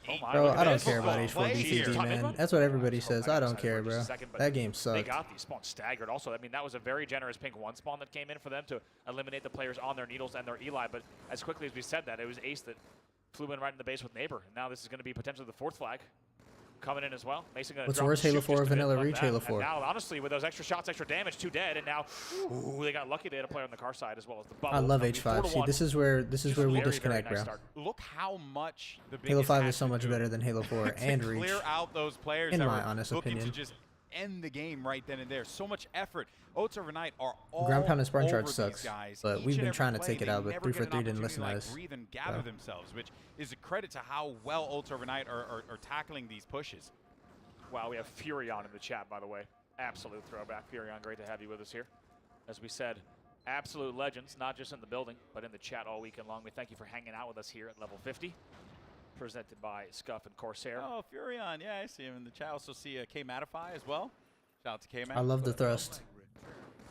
[SPEAKER 16] Bro, I don't care about H4 BTG, man. That's what everybody says. I don't care, bro. That game
[SPEAKER 20] They
[SPEAKER 16] sucked.
[SPEAKER 20] got these spawns staggered. Also, I mean, that was a very generous pink 1 spawn that came in for them to eliminate the players on their needles and their Eli. But as quickly as we said that, it was Ace that flew in right in the base with Neighbor. And now this is going to be potentially the 4th flag coming in as well. Mason going to
[SPEAKER 16] What's
[SPEAKER 20] drop
[SPEAKER 16] worse,
[SPEAKER 20] the
[SPEAKER 16] Halo
[SPEAKER 20] shoot
[SPEAKER 16] 4 or
[SPEAKER 20] just a bit
[SPEAKER 16] Vanilla
[SPEAKER 20] above
[SPEAKER 16] Reach
[SPEAKER 20] that.
[SPEAKER 16] Halo
[SPEAKER 20] And
[SPEAKER 16] 4?
[SPEAKER 20] now, honestly, with those extra shots, extra damage, 2 dead, and now they got lucky they had a player on the car side as well as the bubble.
[SPEAKER 16] I love
[SPEAKER 20] It'll be
[SPEAKER 16] H5. See,
[SPEAKER 20] 4-1.
[SPEAKER 16] this is where we
[SPEAKER 20] Very,
[SPEAKER 16] disconnect,
[SPEAKER 20] very nice
[SPEAKER 16] bro.
[SPEAKER 20] start.
[SPEAKER 2] Look how much the
[SPEAKER 16] Halo
[SPEAKER 2] biggest
[SPEAKER 16] 5
[SPEAKER 2] has
[SPEAKER 16] is so
[SPEAKER 2] to
[SPEAKER 16] much
[SPEAKER 2] do
[SPEAKER 16] better than Halo 4
[SPEAKER 2] to
[SPEAKER 16] and Reach.
[SPEAKER 2] clear out those players
[SPEAKER 16] In
[SPEAKER 2] that
[SPEAKER 16] my
[SPEAKER 2] were
[SPEAKER 16] honest
[SPEAKER 2] looking
[SPEAKER 16] opinion.
[SPEAKER 2] to just end the game right then and there. So much effort. Oats overnight are all
[SPEAKER 16] Ground pound and Sprung
[SPEAKER 2] over
[SPEAKER 16] charge
[SPEAKER 2] these
[SPEAKER 16] sucks,
[SPEAKER 2] guys.
[SPEAKER 16] but
[SPEAKER 2] Each
[SPEAKER 16] we've
[SPEAKER 2] and
[SPEAKER 16] been
[SPEAKER 2] every
[SPEAKER 16] trying to
[SPEAKER 2] play,
[SPEAKER 16] take it
[SPEAKER 2] they
[SPEAKER 16] out, but
[SPEAKER 2] never
[SPEAKER 16] 3 for
[SPEAKER 2] get an
[SPEAKER 16] 3 didn't listen to
[SPEAKER 2] opportunity
[SPEAKER 16] us.
[SPEAKER 2] breathe and gather
[SPEAKER 16] So.
[SPEAKER 2] themselves, which is a credit to how well Oats overnight are tackling these pushes.
[SPEAKER 20] Wow, we have Furion in the chat, by the way. Absolute throwback. Furion, great to have you with us here. As we said, absolute legends, not just in the building, but in the chat all weekend long. We thank you for hanging out with us here at Level 50. Presented by Scuff and Corsair.
[SPEAKER 2] Oh, Furion, yeah, I see him in the chat. Also see K Matify as well. Shout out to K Mat.
[SPEAKER 16] I love the thrust.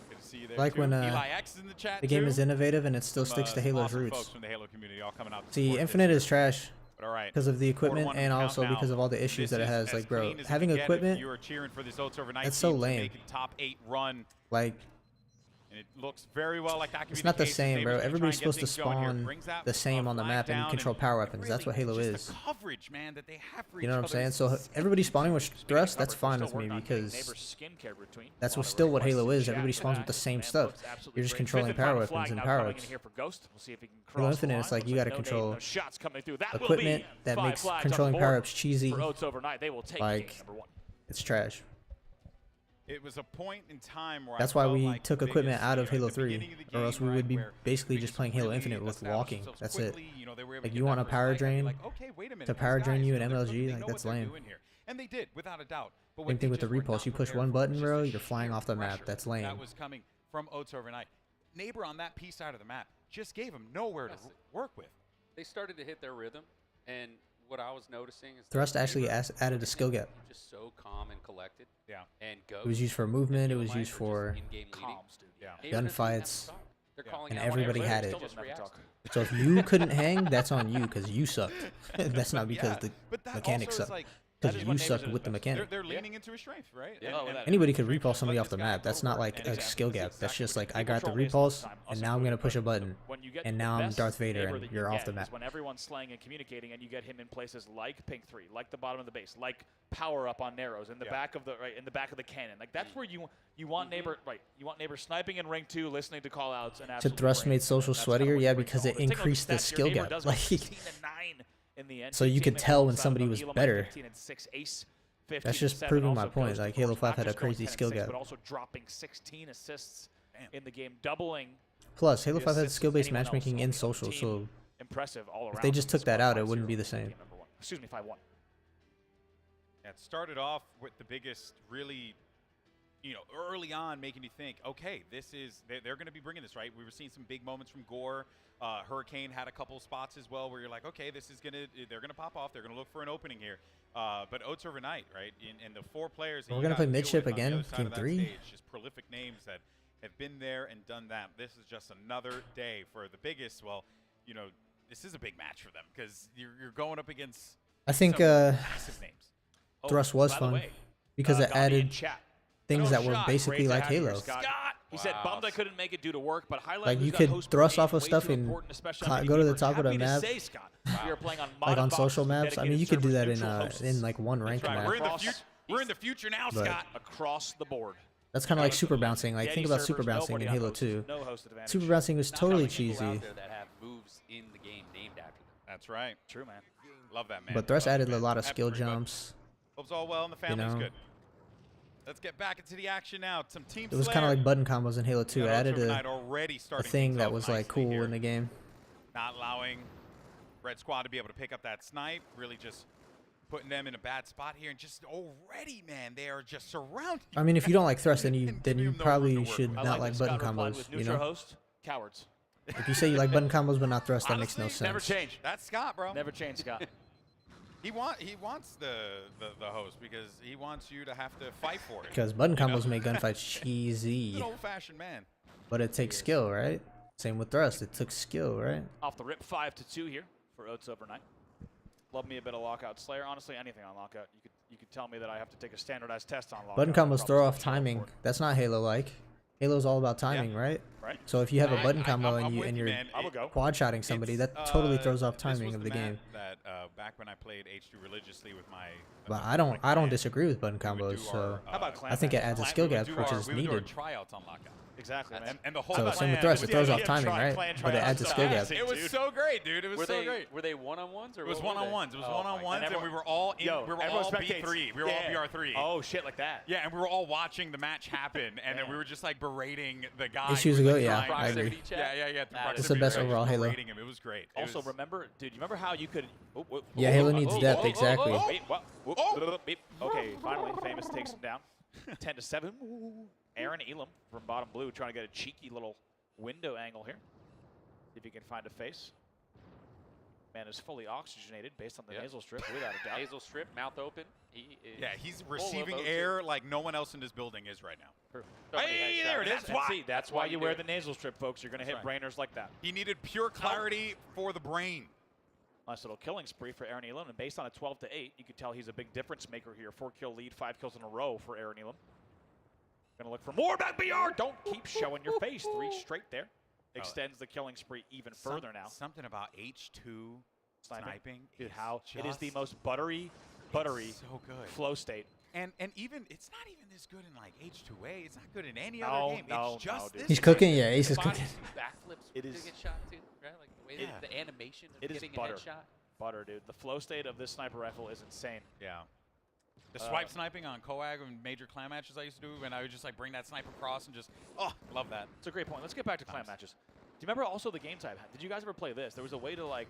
[SPEAKER 2] Good to see you there
[SPEAKER 16] Like
[SPEAKER 2] too.
[SPEAKER 16] when
[SPEAKER 2] Eli X is in the chat
[SPEAKER 16] the game
[SPEAKER 2] too.
[SPEAKER 16] is innovative and it still
[SPEAKER 2] Some,
[SPEAKER 16] sticks to
[SPEAKER 2] some
[SPEAKER 16] Halo's
[SPEAKER 2] awesome
[SPEAKER 16] roots.
[SPEAKER 2] folks from the Halo community all coming out to
[SPEAKER 16] See,
[SPEAKER 2] support
[SPEAKER 16] Infinite
[SPEAKER 2] this.
[SPEAKER 16] is trash
[SPEAKER 2] But all right,
[SPEAKER 16] because of the equipment
[SPEAKER 2] 4-1
[SPEAKER 16] and
[SPEAKER 2] count
[SPEAKER 16] also
[SPEAKER 2] now.
[SPEAKER 16] because of all the issues
[SPEAKER 2] This
[SPEAKER 16] that it
[SPEAKER 2] is
[SPEAKER 16] has.
[SPEAKER 2] as
[SPEAKER 16] Like, bro,
[SPEAKER 2] clean as it
[SPEAKER 16] having
[SPEAKER 2] can get
[SPEAKER 16] equipment,
[SPEAKER 2] if you were cheering for this Oats overnight
[SPEAKER 16] that's so
[SPEAKER 2] team to
[SPEAKER 16] lame.
[SPEAKER 2] make a top 8 run.
[SPEAKER 16] Like,
[SPEAKER 2] And it looks very well like that could
[SPEAKER 16] it's
[SPEAKER 2] be
[SPEAKER 16] not the
[SPEAKER 2] case.
[SPEAKER 16] same,
[SPEAKER 2] Neighbors
[SPEAKER 16] bro.
[SPEAKER 2] gonna try
[SPEAKER 16] Everybody's
[SPEAKER 2] and get
[SPEAKER 16] supposed to
[SPEAKER 2] things going here.
[SPEAKER 16] spawn
[SPEAKER 2] Brings that
[SPEAKER 16] the same on the
[SPEAKER 2] flag
[SPEAKER 16] map and
[SPEAKER 2] down
[SPEAKER 16] control power weapons. That's what Halo
[SPEAKER 2] just
[SPEAKER 16] is.
[SPEAKER 2] the coverage, man, that they have for
[SPEAKER 16] You know what I'm
[SPEAKER 2] each
[SPEAKER 16] saying?
[SPEAKER 2] other.
[SPEAKER 16] So everybody spawning with thrust, that's fine with me because that's what still what Halo is. Everybody spawns with the same stuff. You're just controlling power weapons and power ups. Halo Infinite, it's like you got to control equipment that makes controlling power ups cheesy. Like, it's trash.
[SPEAKER 2] It was a point in time where
[SPEAKER 16] That's
[SPEAKER 2] I
[SPEAKER 16] why
[SPEAKER 2] felt
[SPEAKER 16] we
[SPEAKER 2] like
[SPEAKER 16] took
[SPEAKER 2] the
[SPEAKER 16] equipment
[SPEAKER 2] biggest,
[SPEAKER 16] out of
[SPEAKER 2] you know,
[SPEAKER 16] Halo
[SPEAKER 2] at the
[SPEAKER 16] 3,
[SPEAKER 2] beginning of the
[SPEAKER 16] or
[SPEAKER 2] game,
[SPEAKER 16] else we
[SPEAKER 2] right,
[SPEAKER 16] would be
[SPEAKER 2] where
[SPEAKER 16] basically
[SPEAKER 2] we
[SPEAKER 16] just playing Halo
[SPEAKER 2] really
[SPEAKER 16] Infinite with
[SPEAKER 2] established
[SPEAKER 16] walking.
[SPEAKER 2] ourselves
[SPEAKER 16] That's it.
[SPEAKER 2] quickly, you know, they were able to
[SPEAKER 16] Like,
[SPEAKER 2] get
[SPEAKER 16] you
[SPEAKER 2] that
[SPEAKER 16] want to
[SPEAKER 2] first
[SPEAKER 16] power
[SPEAKER 2] flag, I'd be
[SPEAKER 16] drain
[SPEAKER 2] like, okay, wait a minute,
[SPEAKER 16] to
[SPEAKER 2] these
[SPEAKER 16] power drain
[SPEAKER 2] guys,
[SPEAKER 16] you
[SPEAKER 2] you know,
[SPEAKER 16] in
[SPEAKER 2] they're
[SPEAKER 16] MLG,
[SPEAKER 2] cooking, they
[SPEAKER 16] like,
[SPEAKER 2] know
[SPEAKER 16] that's
[SPEAKER 2] what they're
[SPEAKER 16] lame.
[SPEAKER 2] doing here. And they did, without a doubt. But
[SPEAKER 16] Same
[SPEAKER 2] what
[SPEAKER 16] thing
[SPEAKER 2] they
[SPEAKER 16] with the
[SPEAKER 2] just were
[SPEAKER 16] repulse.
[SPEAKER 2] not
[SPEAKER 16] You push
[SPEAKER 2] prepared
[SPEAKER 16] one
[SPEAKER 2] for
[SPEAKER 16] button,
[SPEAKER 2] was
[SPEAKER 16] bro,
[SPEAKER 2] just
[SPEAKER 16] you're flying
[SPEAKER 2] sheer
[SPEAKER 16] off the map.
[SPEAKER 2] pressure
[SPEAKER 16] That's lame.
[SPEAKER 2] That was coming from Oats overnight. Neighbor on that P side of the map just gave him nowhere to work with.
[SPEAKER 17] They started to hit their rhythm, and what I was noticing is
[SPEAKER 16] Thrust
[SPEAKER 17] that
[SPEAKER 16] actually
[SPEAKER 17] Neighbor
[SPEAKER 16] added a skill gap.
[SPEAKER 17] just so calm and collected.
[SPEAKER 2] Yeah.
[SPEAKER 17] And
[SPEAKER 16] It was used for movement. It was used for gunfights, and everybody had it. So if you couldn't hang, that's on you because you sucked. That's not because the mechanics sucked. Because you sucked with the mechanic.
[SPEAKER 2] They're leaning into his strength, right?
[SPEAKER 16] Anybody could repulse somebody off the map. That's not like a skill gap. That's just like, I got the repulse, and now I'm going to push a button, and now I'm Darth Vader, and you're off the map.
[SPEAKER 20] When everyone's slaying and communicating, and you get him in places like Pink 3, like the bottom of the base, like power up on narrows, in the back of the in the back of the cannon. Like that's where you want Neighbor You want Neighbor sniping in ring 2, listening to call outs, and
[SPEAKER 16] To thrust made social sweatier, yeah, because it increased the skill gap. Like, so you could tell when somebody was better. That's just proving my point. Like, Halo 5 had a crazy skill gap.
[SPEAKER 20] But also dropping 16 assists in the game, doubling.
[SPEAKER 16] Plus, Halo 5 had skill-based matchmaking in social, so
[SPEAKER 20] impressive all around.
[SPEAKER 16] if they just took that out, it wouldn't be the same.
[SPEAKER 20] Excuse me, 5-1.
[SPEAKER 2] Yeah, it started off with the biggest, really, you know, early on making you think, okay, this is, they're going to be bringing this, right? We were seeing some big moments from Gore. Hurricane had a couple spots as well where you're like, okay, this is going to, they're going to pop off. They're going to look for an opening here. But Oats overnight, right? And the 4 players that
[SPEAKER 16] We're
[SPEAKER 2] you
[SPEAKER 16] gonna
[SPEAKER 2] got
[SPEAKER 16] play
[SPEAKER 2] to deal
[SPEAKER 16] midship
[SPEAKER 2] with on the
[SPEAKER 16] again,
[SPEAKER 2] other side
[SPEAKER 16] Team
[SPEAKER 2] of that
[SPEAKER 16] 3.
[SPEAKER 2] stage, just prolific names that have been there and done that. This is just another day for the biggest. Well, you know, this is a big match for them because you're going up against
[SPEAKER 16] I think
[SPEAKER 2] some massive names.
[SPEAKER 16] Thrust was
[SPEAKER 20] by
[SPEAKER 16] fun.
[SPEAKER 20] the way,
[SPEAKER 16] because it
[SPEAKER 20] got me in
[SPEAKER 16] added
[SPEAKER 20] chat.
[SPEAKER 16] things that were
[SPEAKER 20] Shot.
[SPEAKER 16] basically
[SPEAKER 20] Great to
[SPEAKER 16] like
[SPEAKER 20] have you here,
[SPEAKER 16] Halo.
[SPEAKER 20] Scott. He said, bummed I couldn't make it due to work, but highlight
[SPEAKER 16] Like
[SPEAKER 20] who's
[SPEAKER 16] you
[SPEAKER 20] got
[SPEAKER 16] could
[SPEAKER 20] host
[SPEAKER 16] thrust
[SPEAKER 20] party
[SPEAKER 16] off of
[SPEAKER 20] way
[SPEAKER 16] stuff
[SPEAKER 20] too
[SPEAKER 16] and
[SPEAKER 20] important, especially on
[SPEAKER 16] go to the
[SPEAKER 20] mini
[SPEAKER 16] top of the
[SPEAKER 20] Happy to
[SPEAKER 16] map.
[SPEAKER 20] say, Scott, we are playing on
[SPEAKER 16] Like on
[SPEAKER 20] modded
[SPEAKER 16] social
[SPEAKER 20] boxes,
[SPEAKER 16] maps. I mean, you could do that
[SPEAKER 20] dedicated
[SPEAKER 16] in like one ranked
[SPEAKER 20] right.
[SPEAKER 16] map.
[SPEAKER 2] We're in the future now,
[SPEAKER 16] But-
[SPEAKER 2] Scott.
[SPEAKER 20] Across the board.
[SPEAKER 16] That's kind of like super bouncing. Like
[SPEAKER 20] Any
[SPEAKER 16] think about super
[SPEAKER 20] servers,
[SPEAKER 16] bouncing in
[SPEAKER 20] nobody
[SPEAKER 16] Halo
[SPEAKER 20] on host,
[SPEAKER 16] 2.
[SPEAKER 20] no host advantage.
[SPEAKER 16] Super bouncing was
[SPEAKER 23] Not
[SPEAKER 16] totally
[SPEAKER 23] many people
[SPEAKER 16] cheesy.
[SPEAKER 23] out there that have moves in the game named after them.
[SPEAKER 2] That's right.
[SPEAKER 20] True, man.
[SPEAKER 2] Love that, man.
[SPEAKER 16] But Thrust
[SPEAKER 2] Love it,
[SPEAKER 16] added a
[SPEAKER 2] man.
[SPEAKER 16] lot of
[SPEAKER 2] Happy
[SPEAKER 16] skill
[SPEAKER 2] for you, bud.
[SPEAKER 16] jumps.
[SPEAKER 2] Hope's all well and the family's
[SPEAKER 16] know.
[SPEAKER 2] good. Let's get back into the action now. Some team
[SPEAKER 16] It was kind of like button combos in Halo 2. It
[SPEAKER 2] Yeah,
[SPEAKER 16] added
[SPEAKER 2] Overnight
[SPEAKER 16] a
[SPEAKER 2] already starting
[SPEAKER 16] thing
[SPEAKER 2] things
[SPEAKER 16] that
[SPEAKER 2] off
[SPEAKER 16] was like
[SPEAKER 2] nicely
[SPEAKER 16] cool
[SPEAKER 2] here.
[SPEAKER 16] in the game.
[SPEAKER 2] Not allowing Red Squad to be able to pick up that snipe. Really just putting them in a bad spot here. And just already, man, they are just surrounded.
[SPEAKER 16] I mean, if you don't like Thrust, then you probably should
[SPEAKER 20] I
[SPEAKER 16] not like
[SPEAKER 20] that
[SPEAKER 16] button
[SPEAKER 20] Scott replied
[SPEAKER 16] combos.
[SPEAKER 20] with
[SPEAKER 16] You
[SPEAKER 20] neutral
[SPEAKER 16] know,
[SPEAKER 20] host, cowards.
[SPEAKER 16] if you say you like button combos but not Thrust, that makes no
[SPEAKER 2] Honestly,
[SPEAKER 16] sense.
[SPEAKER 20] Never change.
[SPEAKER 2] That's Scott, bro.
[SPEAKER 20] Never change, Scott.
[SPEAKER 2] He wants the host because he wants you to have to fight for it.
[SPEAKER 16] Because button
[SPEAKER 2] you know?
[SPEAKER 16] combos make gunfights cheesy.
[SPEAKER 2] An old-fashioned man.
[SPEAKER 16] But it takes skill, right? Same with Thrust. It took skill, right?
[SPEAKER 20] Off the rip, 5-2 here for Oats overnight. Love me a bit of Lockout Slayer. Honestly, anything on Lockout. You could tell me that I have to take a standardized test on Lockout.
[SPEAKER 16] Button
[SPEAKER 20] I'd
[SPEAKER 16] combos
[SPEAKER 20] probably
[SPEAKER 16] throw off
[SPEAKER 20] still show up
[SPEAKER 16] timing.
[SPEAKER 20] for it.
[SPEAKER 16] That's not Halo-like. Halo's all about timing, right?
[SPEAKER 20] Right.
[SPEAKER 16] So if you have a button combo
[SPEAKER 2] I'm
[SPEAKER 16] and
[SPEAKER 2] with you,
[SPEAKER 16] you're
[SPEAKER 2] man.
[SPEAKER 20] I would go.
[SPEAKER 16] quad shotting somebody, that totally throws off
[SPEAKER 2] this
[SPEAKER 16] timing
[SPEAKER 2] was
[SPEAKER 16] of the
[SPEAKER 2] map
[SPEAKER 16] game.
[SPEAKER 2] That back when I played H2 religiously with my.
[SPEAKER 16] But I don't disagree with button combos. So
[SPEAKER 20] How about
[SPEAKER 16] I think it adds a skill gap, which is
[SPEAKER 2] we would do our
[SPEAKER 16] needed.
[SPEAKER 2] thruyouts on Lockout.
[SPEAKER 20] Exactly, man.
[SPEAKER 2] And the whole
[SPEAKER 16] So
[SPEAKER 2] plan,
[SPEAKER 16] same with Thrust. It throws off
[SPEAKER 20] Yeah,
[SPEAKER 16] timing,
[SPEAKER 20] plan,
[SPEAKER 16] right? But it
[SPEAKER 20] tryouts,
[SPEAKER 16] adds a skill gap.
[SPEAKER 2] It was so great, dude. It was so great.
[SPEAKER 23] Were they one-on-ones or
[SPEAKER 2] It was
[SPEAKER 23] what were they?
[SPEAKER 2] one-on-ones. It was
[SPEAKER 20] Oh,
[SPEAKER 2] one-on-ones,
[SPEAKER 20] and
[SPEAKER 2] and we were all in.
[SPEAKER 20] Yo,
[SPEAKER 2] we were
[SPEAKER 20] everyone
[SPEAKER 2] all
[SPEAKER 20] spectates.
[SPEAKER 2] B3. We were all BR3.
[SPEAKER 20] Oh shit, like that.
[SPEAKER 2] Yeah, and we were all watching the match happen, and then we were just like berating the guy.
[SPEAKER 16] Issues
[SPEAKER 2] who was,
[SPEAKER 16] ago,
[SPEAKER 2] like,
[SPEAKER 16] yeah,
[SPEAKER 2] trying
[SPEAKER 16] I
[SPEAKER 2] to-
[SPEAKER 16] agree.
[SPEAKER 2] Yeah.
[SPEAKER 16] It's the best overall Halo.
[SPEAKER 2] Berating him. It was great. It
[SPEAKER 20] Also,
[SPEAKER 2] was-
[SPEAKER 20] remember, dude, you remember how you could?
[SPEAKER 16] Yeah, Halo needs depth, exactly.
[SPEAKER 20] Wait, what? Beep. Okay, finally, Famous takes him down. 10-7. Aaron Elam from bottom blue trying to get a cheeky little window angle here. See if he can find a face. Man is fully oxygenated based on the nasal strip, without a doubt.
[SPEAKER 23] Nasal strip, mouth open. He is
[SPEAKER 2] Yeah, he's
[SPEAKER 23] full of
[SPEAKER 2] receiving
[SPEAKER 23] O2.
[SPEAKER 2] air like no one else in this building is right now.
[SPEAKER 20] True.
[SPEAKER 23] So many
[SPEAKER 2] Hey,
[SPEAKER 23] headshots.
[SPEAKER 2] there it is.
[SPEAKER 20] That's why. See, that's why you
[SPEAKER 23] do
[SPEAKER 20] wear
[SPEAKER 23] it.
[SPEAKER 20] the nasal strip, folks. You're going to hit
[SPEAKER 2] That's
[SPEAKER 20] brainers like that.
[SPEAKER 2] He needed pure clarity for the brain.
[SPEAKER 20] Nice little killing spree for Aaron Elam. And based on a 12-8, you can tell he's a big difference maker here. 4-kill lead, 5 kills in a row for Aaron Elam. Going to look for more back BR. Don't keep showing your face. 3 straight there. Extends the killing spree even further now.
[SPEAKER 2] Something about H2 sniping.
[SPEAKER 20] Dude,
[SPEAKER 2] is
[SPEAKER 20] how it is the
[SPEAKER 2] just-
[SPEAKER 20] most buttery
[SPEAKER 2] so good.
[SPEAKER 20] flow state.
[SPEAKER 2] And even it's not even this good in like H2A. It's not good in any
[SPEAKER 20] No,
[SPEAKER 2] other game.
[SPEAKER 20] no,
[SPEAKER 2] It's just
[SPEAKER 20] dude.
[SPEAKER 2] this
[SPEAKER 16] He's
[SPEAKER 2] game.
[SPEAKER 16] cooking, yeah. Ace is
[SPEAKER 23] Body
[SPEAKER 16] cooking.
[SPEAKER 23] backflips
[SPEAKER 20] It
[SPEAKER 23] to
[SPEAKER 20] is-
[SPEAKER 23] get shot too, right? Like the way
[SPEAKER 2] Yeah.
[SPEAKER 23] the animation of
[SPEAKER 20] It is
[SPEAKER 23] getting
[SPEAKER 20] butter.
[SPEAKER 23] a headshot.
[SPEAKER 20] Butter, dude. The flow state of this sniper rifle is insane.
[SPEAKER 2] Yeah. The swipe sniping on Coag and major clan matches I used to do, and I would just like bring that sniper across and just, love that.
[SPEAKER 20] It's a great point. Let's get back to clan matches. Do you remember also the game type? Did you guys ever play this? There was a way to like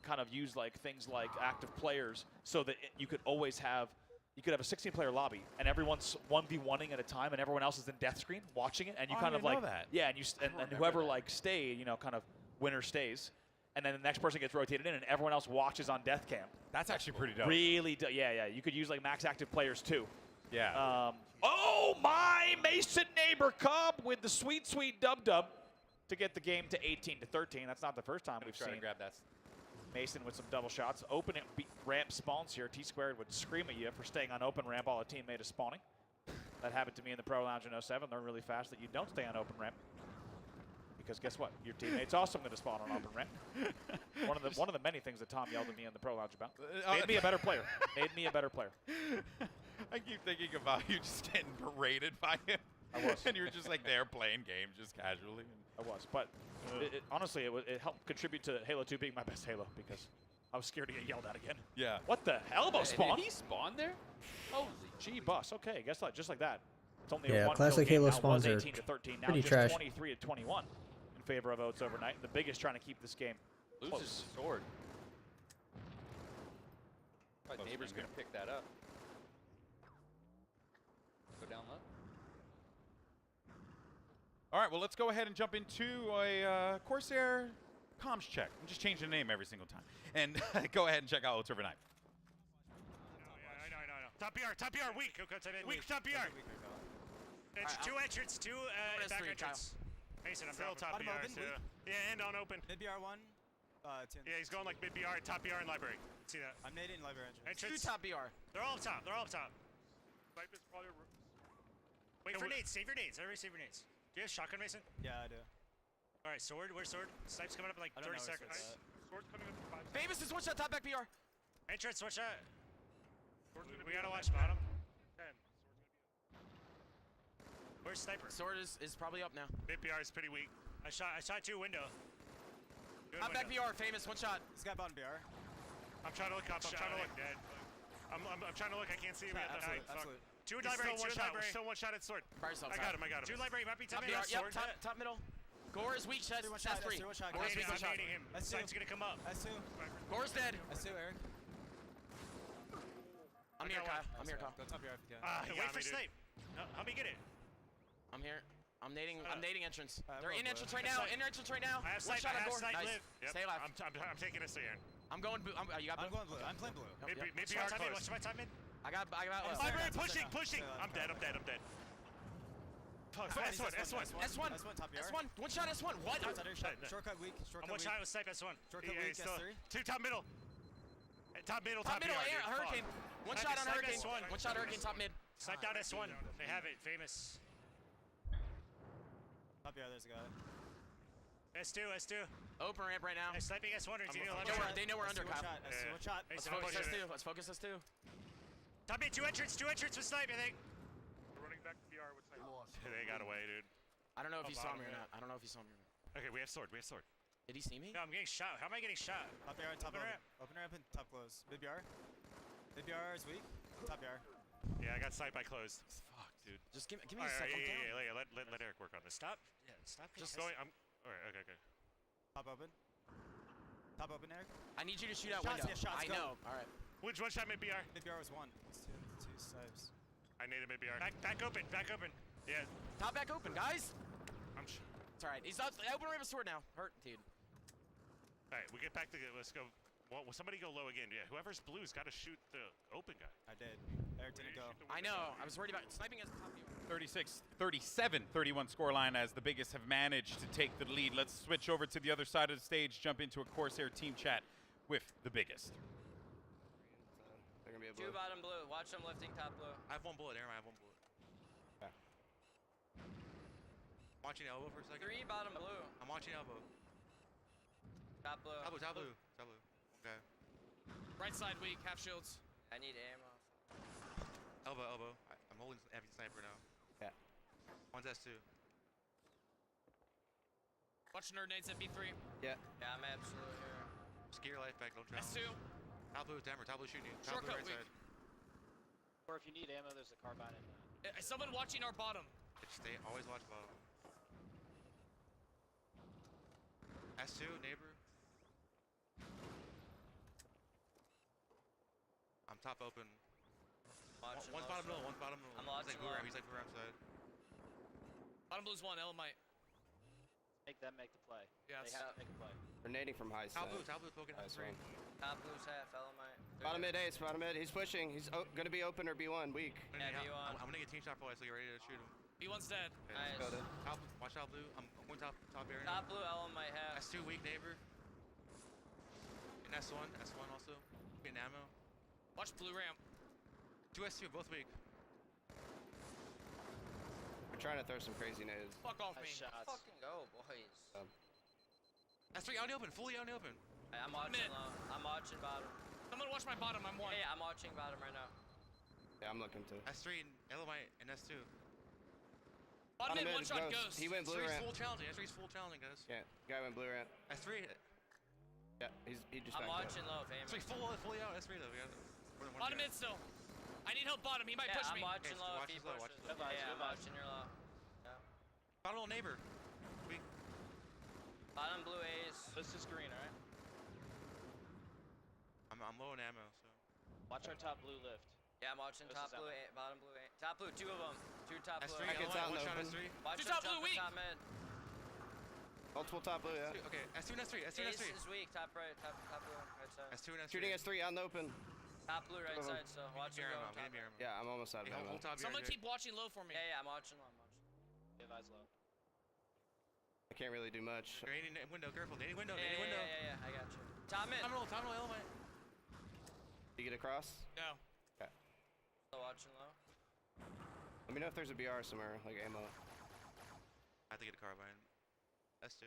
[SPEAKER 20] kind of use like things like active players so that you could always have a 16-player lobby and everyone's 1v1ing at a time and everyone else is in death screen watching it and you
[SPEAKER 2] Oh, I
[SPEAKER 20] kind of
[SPEAKER 2] didn't
[SPEAKER 20] like
[SPEAKER 2] know that.
[SPEAKER 20] yeah and whoever like stayed, kind of winner stays. And then the next person gets rotated in, and everyone else watches on death cam.
[SPEAKER 2] That's actually pretty dope.
[SPEAKER 20] Really, yeah. You could use like max active players too.
[SPEAKER 2] Yeah.
[SPEAKER 20] Oh my Mason neighbor Cub with the sweet dub to get the game to 18-13. That's not the first time we've
[SPEAKER 23] Trying
[SPEAKER 20] seen
[SPEAKER 23] to grab that.
[SPEAKER 20] Mason with some double shots. Open ramp spawns here. T-squared would scream at you for staying on open ramp while a teammate is spawning. That happened to me in the Pro Lounge in 07. Learn really fast that you don't stay on open ramp. Because guess what? Your teammate's also going to spawn on open ramp. One of the many things that Tom yelled at me in the Pro Lounge about. Made me a better player. Made me a better player.
[SPEAKER 2] I keep thinking about you just getting berated by him.
[SPEAKER 20] I was.
[SPEAKER 2] And you're just like there playing games just casually.
[SPEAKER 20] I was, but honestly, it helped contribute to Halo 2 being my best Halo because I was scared to get yelled at again.
[SPEAKER 2] Yeah.
[SPEAKER 20] What the elbow spawn?
[SPEAKER 23] Did he spawn there? Holy
[SPEAKER 20] Gee, bus. Okay, guess what? Just like that. It's only
[SPEAKER 16] Yeah,
[SPEAKER 20] a 1-kill
[SPEAKER 16] classic
[SPEAKER 20] game.
[SPEAKER 16] Halo
[SPEAKER 20] Now it
[SPEAKER 16] spawns
[SPEAKER 20] was
[SPEAKER 16] are
[SPEAKER 20] 18-13. Now
[SPEAKER 16] pretty
[SPEAKER 20] just
[SPEAKER 16] trash.
[SPEAKER 20] 23-21 in favor of Oats overnight. The biggest trying to keep this game
[SPEAKER 23] Loses
[SPEAKER 20] close.
[SPEAKER 23] his sword. My neighbor's going to pick that up. Go down low.
[SPEAKER 2] All right, well, let's go ahead and jump into a Corsair comms check. I'm just changing the name every single time. And go ahead and check out Oats overnight.
[SPEAKER 8] I know. Top BR, weak. Weak top BR. Two entrance, two back entrance. Mason, I'm still top BR. Yeah, and on open.
[SPEAKER 4] Mid BR one.
[SPEAKER 8] Yeah, he's going like mid BR, top BR, and library. See that?
[SPEAKER 4] I'm nading library entrance.
[SPEAKER 8] Entrance.
[SPEAKER 4] Two top BR.
[SPEAKER 8] They're all up top. Snipe is probably. Wait for nades. Save your nades. Everybody save your nades. Do you have shotgun, Mason?
[SPEAKER 4] Yeah, I do.
[SPEAKER 8] All right, sword. Where's sword? Snipe's coming up in like 30 seconds.
[SPEAKER 15] Sword's coming up in 5 seconds.
[SPEAKER 17] Famous is one shot top back BR.
[SPEAKER 8] Entrance, one shot. We gotta watch bottom.
[SPEAKER 15] 10.
[SPEAKER 8] Where's sniper?
[SPEAKER 7] Sword is probably up now.
[SPEAKER 8] Mid BR is pretty weak. I shot 2 window.
[SPEAKER 7] Top back BR, famous, one shot.
[SPEAKER 4] This guy bottom BR.
[SPEAKER 8] I'm trying to look up. I'm trying to look dead. I'm trying to look. I can't see him.
[SPEAKER 4] Absolutely.
[SPEAKER 8] 2 library. 2 library. Still one shot at sword.
[SPEAKER 7] By yourself,
[SPEAKER 8] I got him. 2 library. Might be top middle.
[SPEAKER 7] Yep, top middle. Gore is weak. That's 3. Gore's weak.
[SPEAKER 8] I'm nading him. Snipe's gonna come up.
[SPEAKER 4] That's 2.
[SPEAKER 7] Gore's dead.
[SPEAKER 4] That's 2, Eric.
[SPEAKER 7] I'm here, Kyle. I'm here, Kyle.
[SPEAKER 4] Go top BR if you can.
[SPEAKER 8] Wait for snipe. Help me get it.
[SPEAKER 7] I'm here. I'm nading entrance. They're in entrance right now. In entrance right now.
[SPEAKER 8] I have
[SPEAKER 7] one
[SPEAKER 8] snipe.
[SPEAKER 7] shot on Gore.
[SPEAKER 8] Snipe.
[SPEAKER 7] Nice.
[SPEAKER 8] Live. Yep.
[SPEAKER 7] Stay alive.
[SPEAKER 8] I'm taking a Slayer.
[SPEAKER 7] I'm going blue. You got blue?
[SPEAKER 4] I'm going blue. I'm playing blue.
[SPEAKER 8] Maybe
[SPEAKER 7] Yep.
[SPEAKER 8] our time in. What's my time in?
[SPEAKER 7] I got
[SPEAKER 8] Library pushing. I'm dead.
[SPEAKER 7] S1.
[SPEAKER 4] top BR.
[SPEAKER 7] S1. One shot S1. What?
[SPEAKER 4] Shortcut weak.
[SPEAKER 8] I'm one shot with snipe S1.
[SPEAKER 4] Shortcut weak. S3.
[SPEAKER 8] 2 top middle. Top middle.
[SPEAKER 7] Air, Hurricane. One shot on Hurricane.
[SPEAKER 8] S1.
[SPEAKER 7] One shot Hurricane, top mid.
[SPEAKER 8] Snipe down S1. They have it. Famous.
[SPEAKER 4] Top BR, there's a guy.
[SPEAKER 8] S2.
[SPEAKER 7] Open ramp right now.
[SPEAKER 8] They're sniping S1 or
[SPEAKER 7] They know we're under, Kyle.
[SPEAKER 4] One shot.
[SPEAKER 7] Let's focus S2. Let's focus S2.
[SPEAKER 8] Top mid, 2 entrance with snipe, I think.
[SPEAKER 15] We're running back to BR with snipe.
[SPEAKER 8] They got away, dude.
[SPEAKER 7] I don't know if he saw me or not.
[SPEAKER 8] Okay, we have sword.
[SPEAKER 7] Did he see me?
[SPEAKER 8] No, I'm getting shot. How am I getting shot?
[SPEAKER 4] Top BR and top open. Open ramp and top close. Mid BR. Mid BR is weak. Top BR.
[SPEAKER 8] Yeah, I got sniped. I closed. Fuck, dude.
[SPEAKER 7] Just give me a second.
[SPEAKER 8] Yeah. Let Eric work on this. Stop. Just going. All right. Okay.
[SPEAKER 4] Top open. Top open, Eric.
[SPEAKER 7] I need you to shoot out
[SPEAKER 4] shots,
[SPEAKER 7] window.
[SPEAKER 4] Yeah, shots,
[SPEAKER 7] I know. All right.
[SPEAKER 8] Which one shot mid BR?
[SPEAKER 4] Mid BR was 1. It's 2 snipes.
[SPEAKER 8] I need a mid BR. Back open. Yeah.
[SPEAKER 7] Top back open, guys.
[SPEAKER 8] It's
[SPEAKER 7] all right. He's up. Open ramp sword now. Hurt, dude.
[SPEAKER 8] All right, we get back to let's go. Well, somebody go low again. Yeah, whoever's blue's got to shoot the open guy.
[SPEAKER 4] I did. Eric didn't go.
[SPEAKER 7] I know. I was worried about sniping as top viewer.
[SPEAKER 2] 37-31 scoreline as the biggest have managed to take the lead. Let's switch over to the other side of the stage, jump into a Corsair team chat with the biggest.
[SPEAKER 23] They're gonna be a
[SPEAKER 12] blue. 2 bottom blue. Watch them lifting top blue.
[SPEAKER 13] I have 1 bullet, Aaron. I have 1 bullet.
[SPEAKER 23] Yeah.
[SPEAKER 13] Watching elbow for a second.
[SPEAKER 12] 3 bottom blue.
[SPEAKER 13] I'm watching elbow.
[SPEAKER 12] Top blue.
[SPEAKER 13] Top blue. Okay.
[SPEAKER 17] Right side weak, half shields.
[SPEAKER 12] I need ammo.
[SPEAKER 13] Elbow. I'm holding heavy sniper now.
[SPEAKER 23] Yeah.
[SPEAKER 13] One's S2.
[SPEAKER 17] Watch nerd nades at B3.
[SPEAKER 23] Yeah.
[SPEAKER 12] Yeah, I'm absolutely here.
[SPEAKER 13] Just get your life back, don't challenge.
[SPEAKER 17] S2.
[SPEAKER 13] Top blue is Denver. Top blue shooting you. Top blue
[SPEAKER 17] Shortcut
[SPEAKER 13] right
[SPEAKER 17] weak.
[SPEAKER 12] Or if you need ammo, there's a carbine in there.
[SPEAKER 17] Someone watching our bottom.
[SPEAKER 13] Just always watch bottom. S2, neighbor. I'm top open. One's bottom middle, one's bottom middle.
[SPEAKER 12] I'm watching.
[SPEAKER 13] He's like blue ramp side.
[SPEAKER 17] Bottom blue's 1, Elamite.
[SPEAKER 12] Make them make the play.
[SPEAKER 17] Yes.
[SPEAKER 12] They have to make a play.
[SPEAKER 23] They're nading from high
[SPEAKER 13] Top
[SPEAKER 23] side.
[SPEAKER 13] blue poking
[SPEAKER 23] Nice
[SPEAKER 13] S3.
[SPEAKER 12] Top blue's half, Elamite.
[SPEAKER 23] Bottom mid ace, bottom mid. He's pushing. He's gonna be open or B1, weak.
[SPEAKER 12] Yeah, B1.
[SPEAKER 13] I'm gonna get team shot for you, so you're ready to shoot him.
[SPEAKER 17] B1's dead.
[SPEAKER 13] Okay,
[SPEAKER 12] nice.
[SPEAKER 13] let's go then. Watch out blue. I'm going top area.
[SPEAKER 12] Top blue, Elamite half.
[SPEAKER 13] S2 weak neighbor. And S1 also. Getting ammo.
[SPEAKER 17] Watch blue ramp.
[SPEAKER 13] 2 S2, both weak.
[SPEAKER 23] We're trying to throw some crazy nades.
[SPEAKER 17] Fuck off me.
[SPEAKER 12] Shots. Fucking go, boys.
[SPEAKER 13] S3 out in the open, fully out in the open.
[SPEAKER 12] Hey, I'm watching low. I'm watching bottom.
[SPEAKER 17] Someone watch my bottom, I'm 1.
[SPEAKER 12] Hey, I'm watching bottom right now.
[SPEAKER 23] Yeah, I'm looking to.
[SPEAKER 13] S3 and Elamite and S2.
[SPEAKER 17] Bottom mid, 1 shot ghost.
[SPEAKER 23] He went blue
[SPEAKER 13] S3's
[SPEAKER 23] ramp.
[SPEAKER 13] full challenging. S3's full challenging, guys.
[SPEAKER 23] Yeah, guy went blue ramp.
[SPEAKER 13] S3.
[SPEAKER 23] Yeah, he just.
[SPEAKER 12] I'm watching low, famous.
[SPEAKER 13] S3 fully out. S3 though. We got
[SPEAKER 17] bottom mid still. I need help bottom. He might push me.
[SPEAKER 12] I'm watching low if he
[SPEAKER 13] low,
[SPEAKER 12] pushes.
[SPEAKER 13] watch low.
[SPEAKER 12] Yeah, I'm watching your low. Yeah.
[SPEAKER 13] Bottom little neighbor. Weak.
[SPEAKER 12] Bottom blue A's.
[SPEAKER 24] This is green, right?
[SPEAKER 13] I'm low in ammo, so.
[SPEAKER 24] Watch our top blue lift.
[SPEAKER 12] Yeah, I'm watching top blue, bottom blue, top blue, 2 of them. 2 top blue.
[SPEAKER 23] S3 gets out in the open.
[SPEAKER 12] Watch
[SPEAKER 17] 2 top blue weak.
[SPEAKER 12] Top mid.
[SPEAKER 23] Multiple top blue, yeah.
[SPEAKER 13] Okay, S2 and S3, S2 and
[SPEAKER 12] Ace
[SPEAKER 13] S3.
[SPEAKER 12] is weak, top right, top blue, right side.
[SPEAKER 13] S2 and S3.
[SPEAKER 23] Shooting S3 out in the open.
[SPEAKER 12] Top blue, right side, so watch him go.
[SPEAKER 23] Yeah, I'm almost out of ammo.
[SPEAKER 17] Someone keep watching low for me.
[SPEAKER 12] Yeah, I'm watching low, Give eyes low.
[SPEAKER 23] I can't really do much.
[SPEAKER 13] You're aiming window, careful. Any window,
[SPEAKER 12] yeah,
[SPEAKER 13] any window.
[SPEAKER 12] Yeah, I got you. Top mid.
[SPEAKER 13] Top middle, element.
[SPEAKER 23] Did you get across?
[SPEAKER 17] No.
[SPEAKER 23] Okay.
[SPEAKER 12] Still watching low.
[SPEAKER 23] Let me know if there's a BR somewhere, like ammo.
[SPEAKER 13] I have to get a carbine. S2.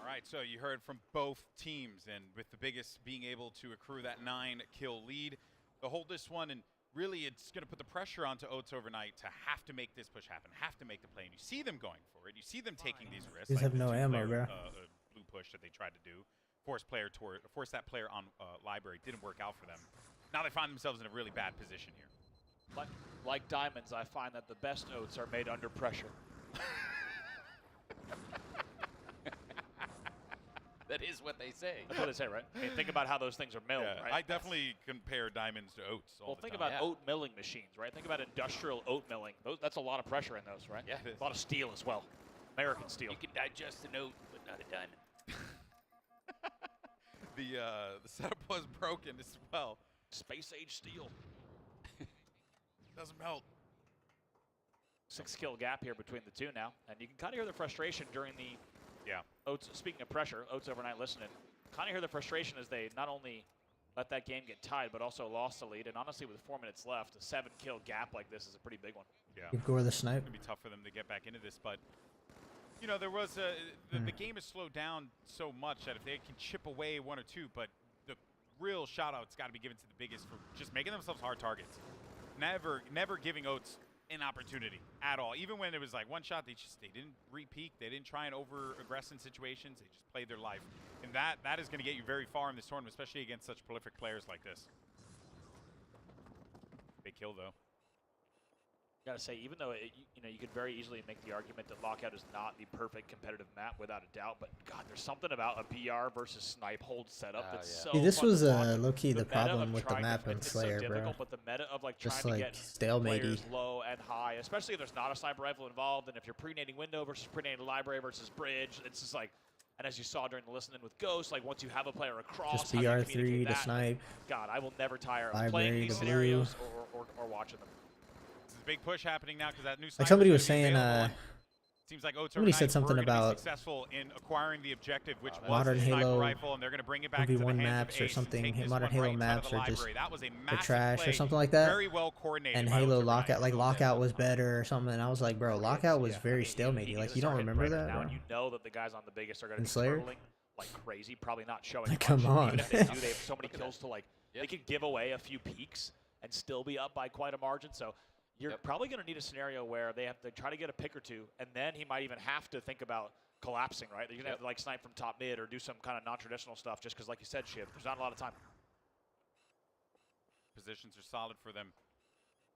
[SPEAKER 2] All right, so you heard from both teams, and with the biggest being able to accrue that 9-kill lead, to hold this one, and really it's going to put the pressure onto Oats overnight to have to make this push happen, have to make the play. And you see them going for it. You see them taking these risks.
[SPEAKER 16] These have no ammo, bro.
[SPEAKER 2] Blue push that they tried to do, force that player on library. Didn't work out for them. Now they find themselves in a really bad position here.
[SPEAKER 20] Like diamonds, I find that the best Oats are made under pressure.
[SPEAKER 2] That is what they say.
[SPEAKER 20] That's what they say, right? I mean, think about how those things are milled,
[SPEAKER 2] Yeah,
[SPEAKER 20] right?
[SPEAKER 2] I definitely compare diamonds to oats all the
[SPEAKER 20] think
[SPEAKER 2] time.
[SPEAKER 20] about oat milling machines, right? Think about industrial oat milling. That's a lot of pressure in those, right?
[SPEAKER 2] Yeah.
[SPEAKER 20] A lot of steel as well. American steel.
[SPEAKER 2] You can digest an oat, but not a diamond. The setup was broken as well.
[SPEAKER 20] Space age steel.
[SPEAKER 2] Doesn't melt.
[SPEAKER 20] 6-kill gap here between the two now, and you can kind of hear the frustration during the Oats. Speaking of pressure, Oats overnight listening, kind of hear the frustration as they not only let that game get tied, but also lost the lead. And honestly, with 4 minutes left, a 7-kill gap like this is a pretty big one.
[SPEAKER 2] Yeah,
[SPEAKER 16] You gore the snipe.
[SPEAKER 2] It's gonna be tough for them to get back into this, but you know there was the game has slowed down so much that if they can chip away 1 or 2, but the real shout out's got to be given to the biggest for just making themselves hard targets. Never giving Oats an opportunity at all. Even when it was like one shot, they didn't re-peek. They didn't try and over-aggress in situations. They just played their life. And that is going to get you very far in this tournament, especially against such prolific players like this. Big kill, though.
[SPEAKER 20] Gotta say, even though you could very easily make the argument that Lockout is not the perfect competitive map without a doubt, but God, there's something about a BR versus snipe hold setup that's so
[SPEAKER 16] See, this
[SPEAKER 20] fun
[SPEAKER 16] was
[SPEAKER 20] to watch.
[SPEAKER 16] low-key the
[SPEAKER 20] meta
[SPEAKER 16] problem
[SPEAKER 20] of
[SPEAKER 16] with the
[SPEAKER 20] trying
[SPEAKER 16] map
[SPEAKER 20] to-
[SPEAKER 16] on
[SPEAKER 20] it's
[SPEAKER 16] Slayer,
[SPEAKER 20] so
[SPEAKER 16] bro.
[SPEAKER 20] difficult, but the meta of like
[SPEAKER 16] Just
[SPEAKER 20] trying to
[SPEAKER 16] like
[SPEAKER 20] get
[SPEAKER 16] stalemate-y.
[SPEAKER 20] players low and high, especially if there's not a sniper rifle involved, and if you're pre-nading window versus pre-nading library versus bridge, it's just like. And as you saw during the listening with Ghost, like once you have a player across,
[SPEAKER 16] Just
[SPEAKER 20] how do you
[SPEAKER 16] BR3
[SPEAKER 20] communicate
[SPEAKER 16] to
[SPEAKER 20] that?
[SPEAKER 16] snipe.
[SPEAKER 20] God, I will never tire of
[SPEAKER 16] Library
[SPEAKER 20] playing these
[SPEAKER 16] to blue.
[SPEAKER 20] scenarios or watching them.
[SPEAKER 2] This is a big push happening now because that new
[SPEAKER 16] Like
[SPEAKER 2] sniper's
[SPEAKER 16] somebody
[SPEAKER 2] gonna
[SPEAKER 16] was
[SPEAKER 2] be
[SPEAKER 16] saying,
[SPEAKER 2] available. Seems like Oats
[SPEAKER 16] somebody
[SPEAKER 2] overnight
[SPEAKER 16] said something
[SPEAKER 2] were gonna be
[SPEAKER 16] about
[SPEAKER 2] successful in acquiring the objective, which was
[SPEAKER 16] Modern
[SPEAKER 2] the sniper
[SPEAKER 16] Halo
[SPEAKER 2] rifle, and they're going to bring it back to the
[SPEAKER 16] 1v1
[SPEAKER 2] hands
[SPEAKER 16] maps
[SPEAKER 2] of
[SPEAKER 16] or
[SPEAKER 2] Ace and
[SPEAKER 16] something.
[SPEAKER 2] take this
[SPEAKER 16] Modern
[SPEAKER 2] one
[SPEAKER 16] Halo
[SPEAKER 2] right in front of
[SPEAKER 16] maps
[SPEAKER 2] the
[SPEAKER 16] are just
[SPEAKER 2] library. That was a
[SPEAKER 16] they're
[SPEAKER 2] massive
[SPEAKER 16] trash
[SPEAKER 2] play,
[SPEAKER 16] or something like that.
[SPEAKER 2] Very well coordinated.
[SPEAKER 16] And
[SPEAKER 2] by
[SPEAKER 16] Halo
[SPEAKER 2] Oats
[SPEAKER 16] Lockout,
[SPEAKER 2] overnight.
[SPEAKER 16] like Lockout was better or something. And I was like, bro, Lockout was very stalemate-y. Like, you don't remember that,
[SPEAKER 20] Now,
[SPEAKER 16] bro?
[SPEAKER 20] and you know that the guys on the biggest are going to
[SPEAKER 16] In
[SPEAKER 20] be
[SPEAKER 16] Slayer?
[SPEAKER 20] turtling like crazy, probably not showing much.
[SPEAKER 16] Come on.
[SPEAKER 20] Even if they do, they have so many kills to like, they can give away a few peaks and still be up by quite a margin. So you're probably going to need a scenario where they have to try to get a pick or two, and then he might even have to think about collapsing, right? You're going to have to like snipe from top mid or do some kind of non-traditional stuff just because, like you said, Shiv, there's not a lot of time.
[SPEAKER 2] Positions are solid for them.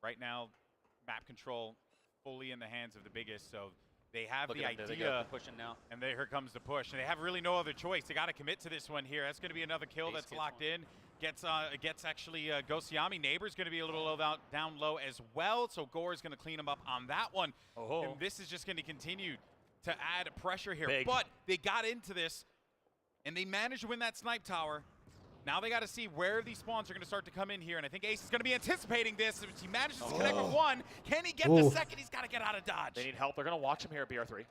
[SPEAKER 2] Right now, map control fully in the hands of the biggest, so they have
[SPEAKER 11] Look
[SPEAKER 2] the
[SPEAKER 11] at them, they
[SPEAKER 2] idea.
[SPEAKER 11] got the pushing now.
[SPEAKER 2] And here comes the push, and they have really no other choice. They got to commit to this one here. That's going to be another kill
[SPEAKER 11] Ace
[SPEAKER 2] that's
[SPEAKER 11] gets
[SPEAKER 2] locked in. Gets actually Gosiami. Neighbor's going to be a little low down low as well, so Gore's going to clean him up on that one.
[SPEAKER 20] Oh.
[SPEAKER 2] And this is just going to continue to add pressure here.
[SPEAKER 20] Big.
[SPEAKER 2] But they got into this, and they managed to win that snipe tower. Now they got to see where these spawns are going to start to come in here, and I think Ace is going to be anticipating this. If he manages to connect with one, can he get the second? He's got to get out of dodge.
[SPEAKER 20] They need help. They're going to watch him here at BR3.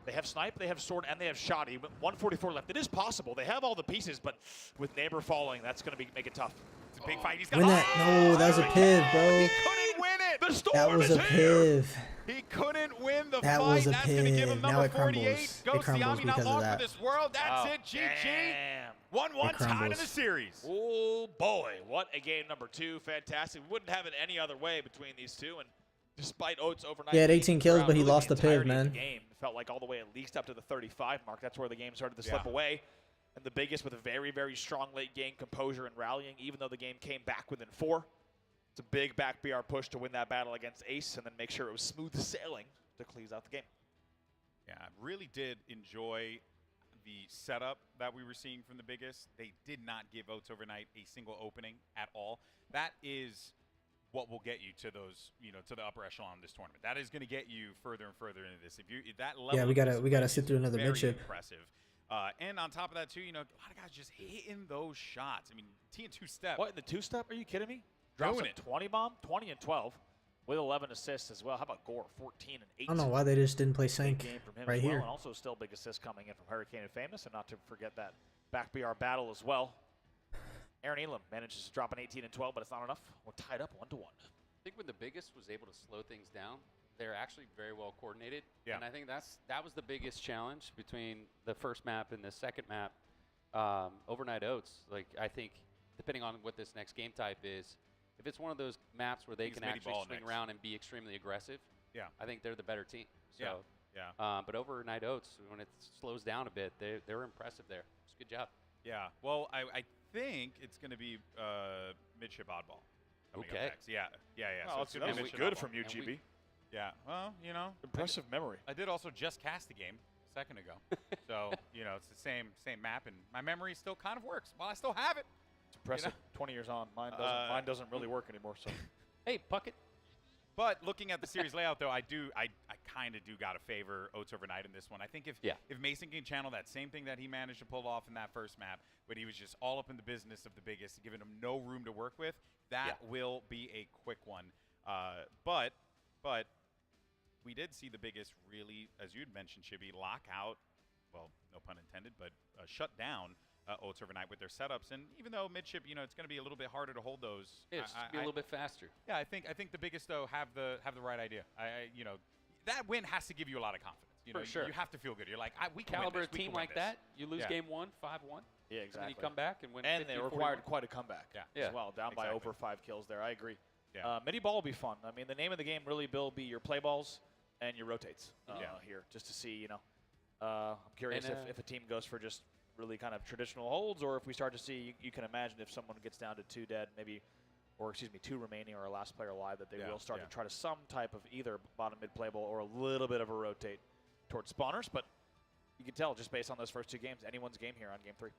[SPEAKER 20] They have snipe, they have sword, and they have shoddy. 144 left. It is possible. They have all the pieces, but with Neighbor falling, that's going to make it tough.
[SPEAKER 2] It's a big fight. He's got
[SPEAKER 16] Win that. No, that was a piv, bro.
[SPEAKER 2] He couldn't win it.
[SPEAKER 20] The storm
[SPEAKER 16] That was
[SPEAKER 20] is
[SPEAKER 16] a
[SPEAKER 20] here.
[SPEAKER 16] piv.
[SPEAKER 2] He couldn't win the
[SPEAKER 16] That
[SPEAKER 2] fight.
[SPEAKER 16] was a
[SPEAKER 2] That's going to give him
[SPEAKER 16] piv.
[SPEAKER 2] number
[SPEAKER 16] Now it
[SPEAKER 2] 48.
[SPEAKER 16] crumbles.
[SPEAKER 2] Goes
[SPEAKER 16] It crumbles
[SPEAKER 2] Siami not
[SPEAKER 16] because of
[SPEAKER 2] long
[SPEAKER 16] that.
[SPEAKER 2] for this world. That's
[SPEAKER 20] Wow.
[SPEAKER 2] it. GG.
[SPEAKER 20] Damn.
[SPEAKER 2] 1-1
[SPEAKER 16] It
[SPEAKER 2] tied in
[SPEAKER 16] crumbles.
[SPEAKER 2] the series.
[SPEAKER 20] Oh, boy. What a game number 2. Fantastic. We wouldn't have it any other way between these two. And despite Oats overnight,
[SPEAKER 16] He had 18 kills, but he
[SPEAKER 20] really
[SPEAKER 16] lost the piv,
[SPEAKER 20] entirety of
[SPEAKER 16] man.
[SPEAKER 20] The game it felt like all the way at least up to the 35 mark. That's where the game started to slip away. And the biggest with a very, very strong late game composure and rallying, even though the game came back within 4. It's a big back BR push to win that battle against Ace and then make sure it was smooth sailing to close out the game.
[SPEAKER 2] Yeah, I really did enjoy the setup that we were seeing from the biggest. They did not give Oats overnight a single opening at all. That is what will get you to those, to the upper echelon of this tournament. That is going to get you further and further into this. If that level,
[SPEAKER 16] Yeah, we gotta sit through another
[SPEAKER 2] very
[SPEAKER 16] midship.
[SPEAKER 2] impressive. And on top of that too, a lot of guys just hitting those shots. I mean, T and 2-step.
[SPEAKER 20] What, in the 2-step? Are you kidding me? Drops
[SPEAKER 2] Doing
[SPEAKER 20] a
[SPEAKER 2] it.
[SPEAKER 20] 20 bomb, 20 and 12 with 11 assists as well. How about Gore, 14 and 8?
[SPEAKER 16] I don't know why they just didn't play
[SPEAKER 20] Big
[SPEAKER 16] sync
[SPEAKER 20] game from him
[SPEAKER 16] right
[SPEAKER 20] as well,
[SPEAKER 16] here.
[SPEAKER 20] and also still big assists coming in from Hurricane and Famous, and not to forget that back BR battle as well. Aaron Elam manages to drop an 18 and 12, but it's not enough. We're tied up 1-1.
[SPEAKER 11] I think when the biggest was able to slow things down, they're actually very well coordinated.
[SPEAKER 2] Yeah.
[SPEAKER 11] And I think that was the biggest challenge between the first map and the second map. Overnight Oats, like I think, depending on what this next game type is, if it's one of those maps where they can actually swing around and be extremely aggressive, I think they're the better team. So, but Overnight Oats, when it slows down a bit, they're impressive there. It's a good job.
[SPEAKER 2] Yeah. Well, I think it's going to be midship oddball.
[SPEAKER 11] Okay.
[SPEAKER 2] Yeah.
[SPEAKER 20] Well,
[SPEAKER 2] so
[SPEAKER 20] that was good from you, GB.
[SPEAKER 2] Yeah. Well, you know,
[SPEAKER 20] impressive memory.
[SPEAKER 2] I did also just cast the game a second ago, so you know it's the same map, and my memory still kind of works. Well, I still have it.
[SPEAKER 20] It's impressive. 20 years on, mine doesn't really work anymore. So,
[SPEAKER 11] hey, bucket.
[SPEAKER 2] But looking at the series layout, though, I kind of do gotta favor Oats Overnight in this one. I think if Mason can channel that same thing that he managed to pull off in that first map, when he was just all up in the business of the biggest, giving him no room to work with, that will be a quick one. But we did see the biggest really, as you'd mentioned, Chibi, lock out, well, no pun intended, but shut down Oats Overnight with their setups. And even though midship, you know, it's going to be a little bit harder to hold those.
[SPEAKER 11] It's be a little bit faster.
[SPEAKER 2] Yeah, I think the biggest though have the right idea. You know, that win has to give you a lot of confidence. You know,
[SPEAKER 11] For sure.
[SPEAKER 2] You have to feel good. You're like, we can
[SPEAKER 11] caliber
[SPEAKER 2] win
[SPEAKER 11] a
[SPEAKER 2] this.
[SPEAKER 11] team like that, you lose game 1, 5-1.
[SPEAKER 20] Yeah, exactly.
[SPEAKER 11] And then you come back and win.
[SPEAKER 20] And
[SPEAKER 11] 50
[SPEAKER 20] they
[SPEAKER 11] or
[SPEAKER 20] required
[SPEAKER 25] 4141.
[SPEAKER 20] quite a comeback as well, down by over 5 kills there. I agree.
[SPEAKER 2] Yeah.
[SPEAKER 20] Mini ball will be fun. I mean, the name of the game really will be your play balls and your rotates here, just to see, you know. I'm curious if a team goes for just really kind of traditional holds, or if we start to see, you can imagine if someone gets down to 2 dead, maybe, or excuse me, 2 remaining or a last player alive, that they will start to try to some type of either bottom mid play ball or a little bit of a rotate towards spawners. But you can tell just based on those first 2 games, anyone's game here on game 3.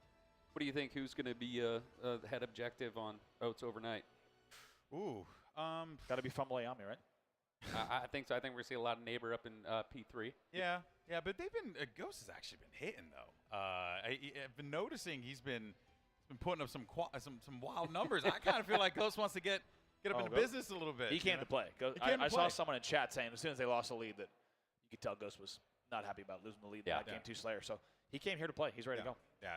[SPEAKER 11] What do you think? Who's going to be the head objective on Oats Overnight?
[SPEAKER 2] Ooh,
[SPEAKER 20] got to be Fumbleami, right?
[SPEAKER 11] I think so. I think we're going to see a lot of neighbor up in P3.
[SPEAKER 2] Yeah, but they've been Ghost has actually been hitting though. I've been noticing he's been putting up some wild numbers. I kind of feel like Ghost wants to get up into business a little bit.
[SPEAKER 20] He came to play. I saw someone in chat saying as soon as they lost the lead that you could tell Ghost was not happy about losing the lead in that game 2 Slayer. So he came here to play. He's ready to go.
[SPEAKER 2] Yeah,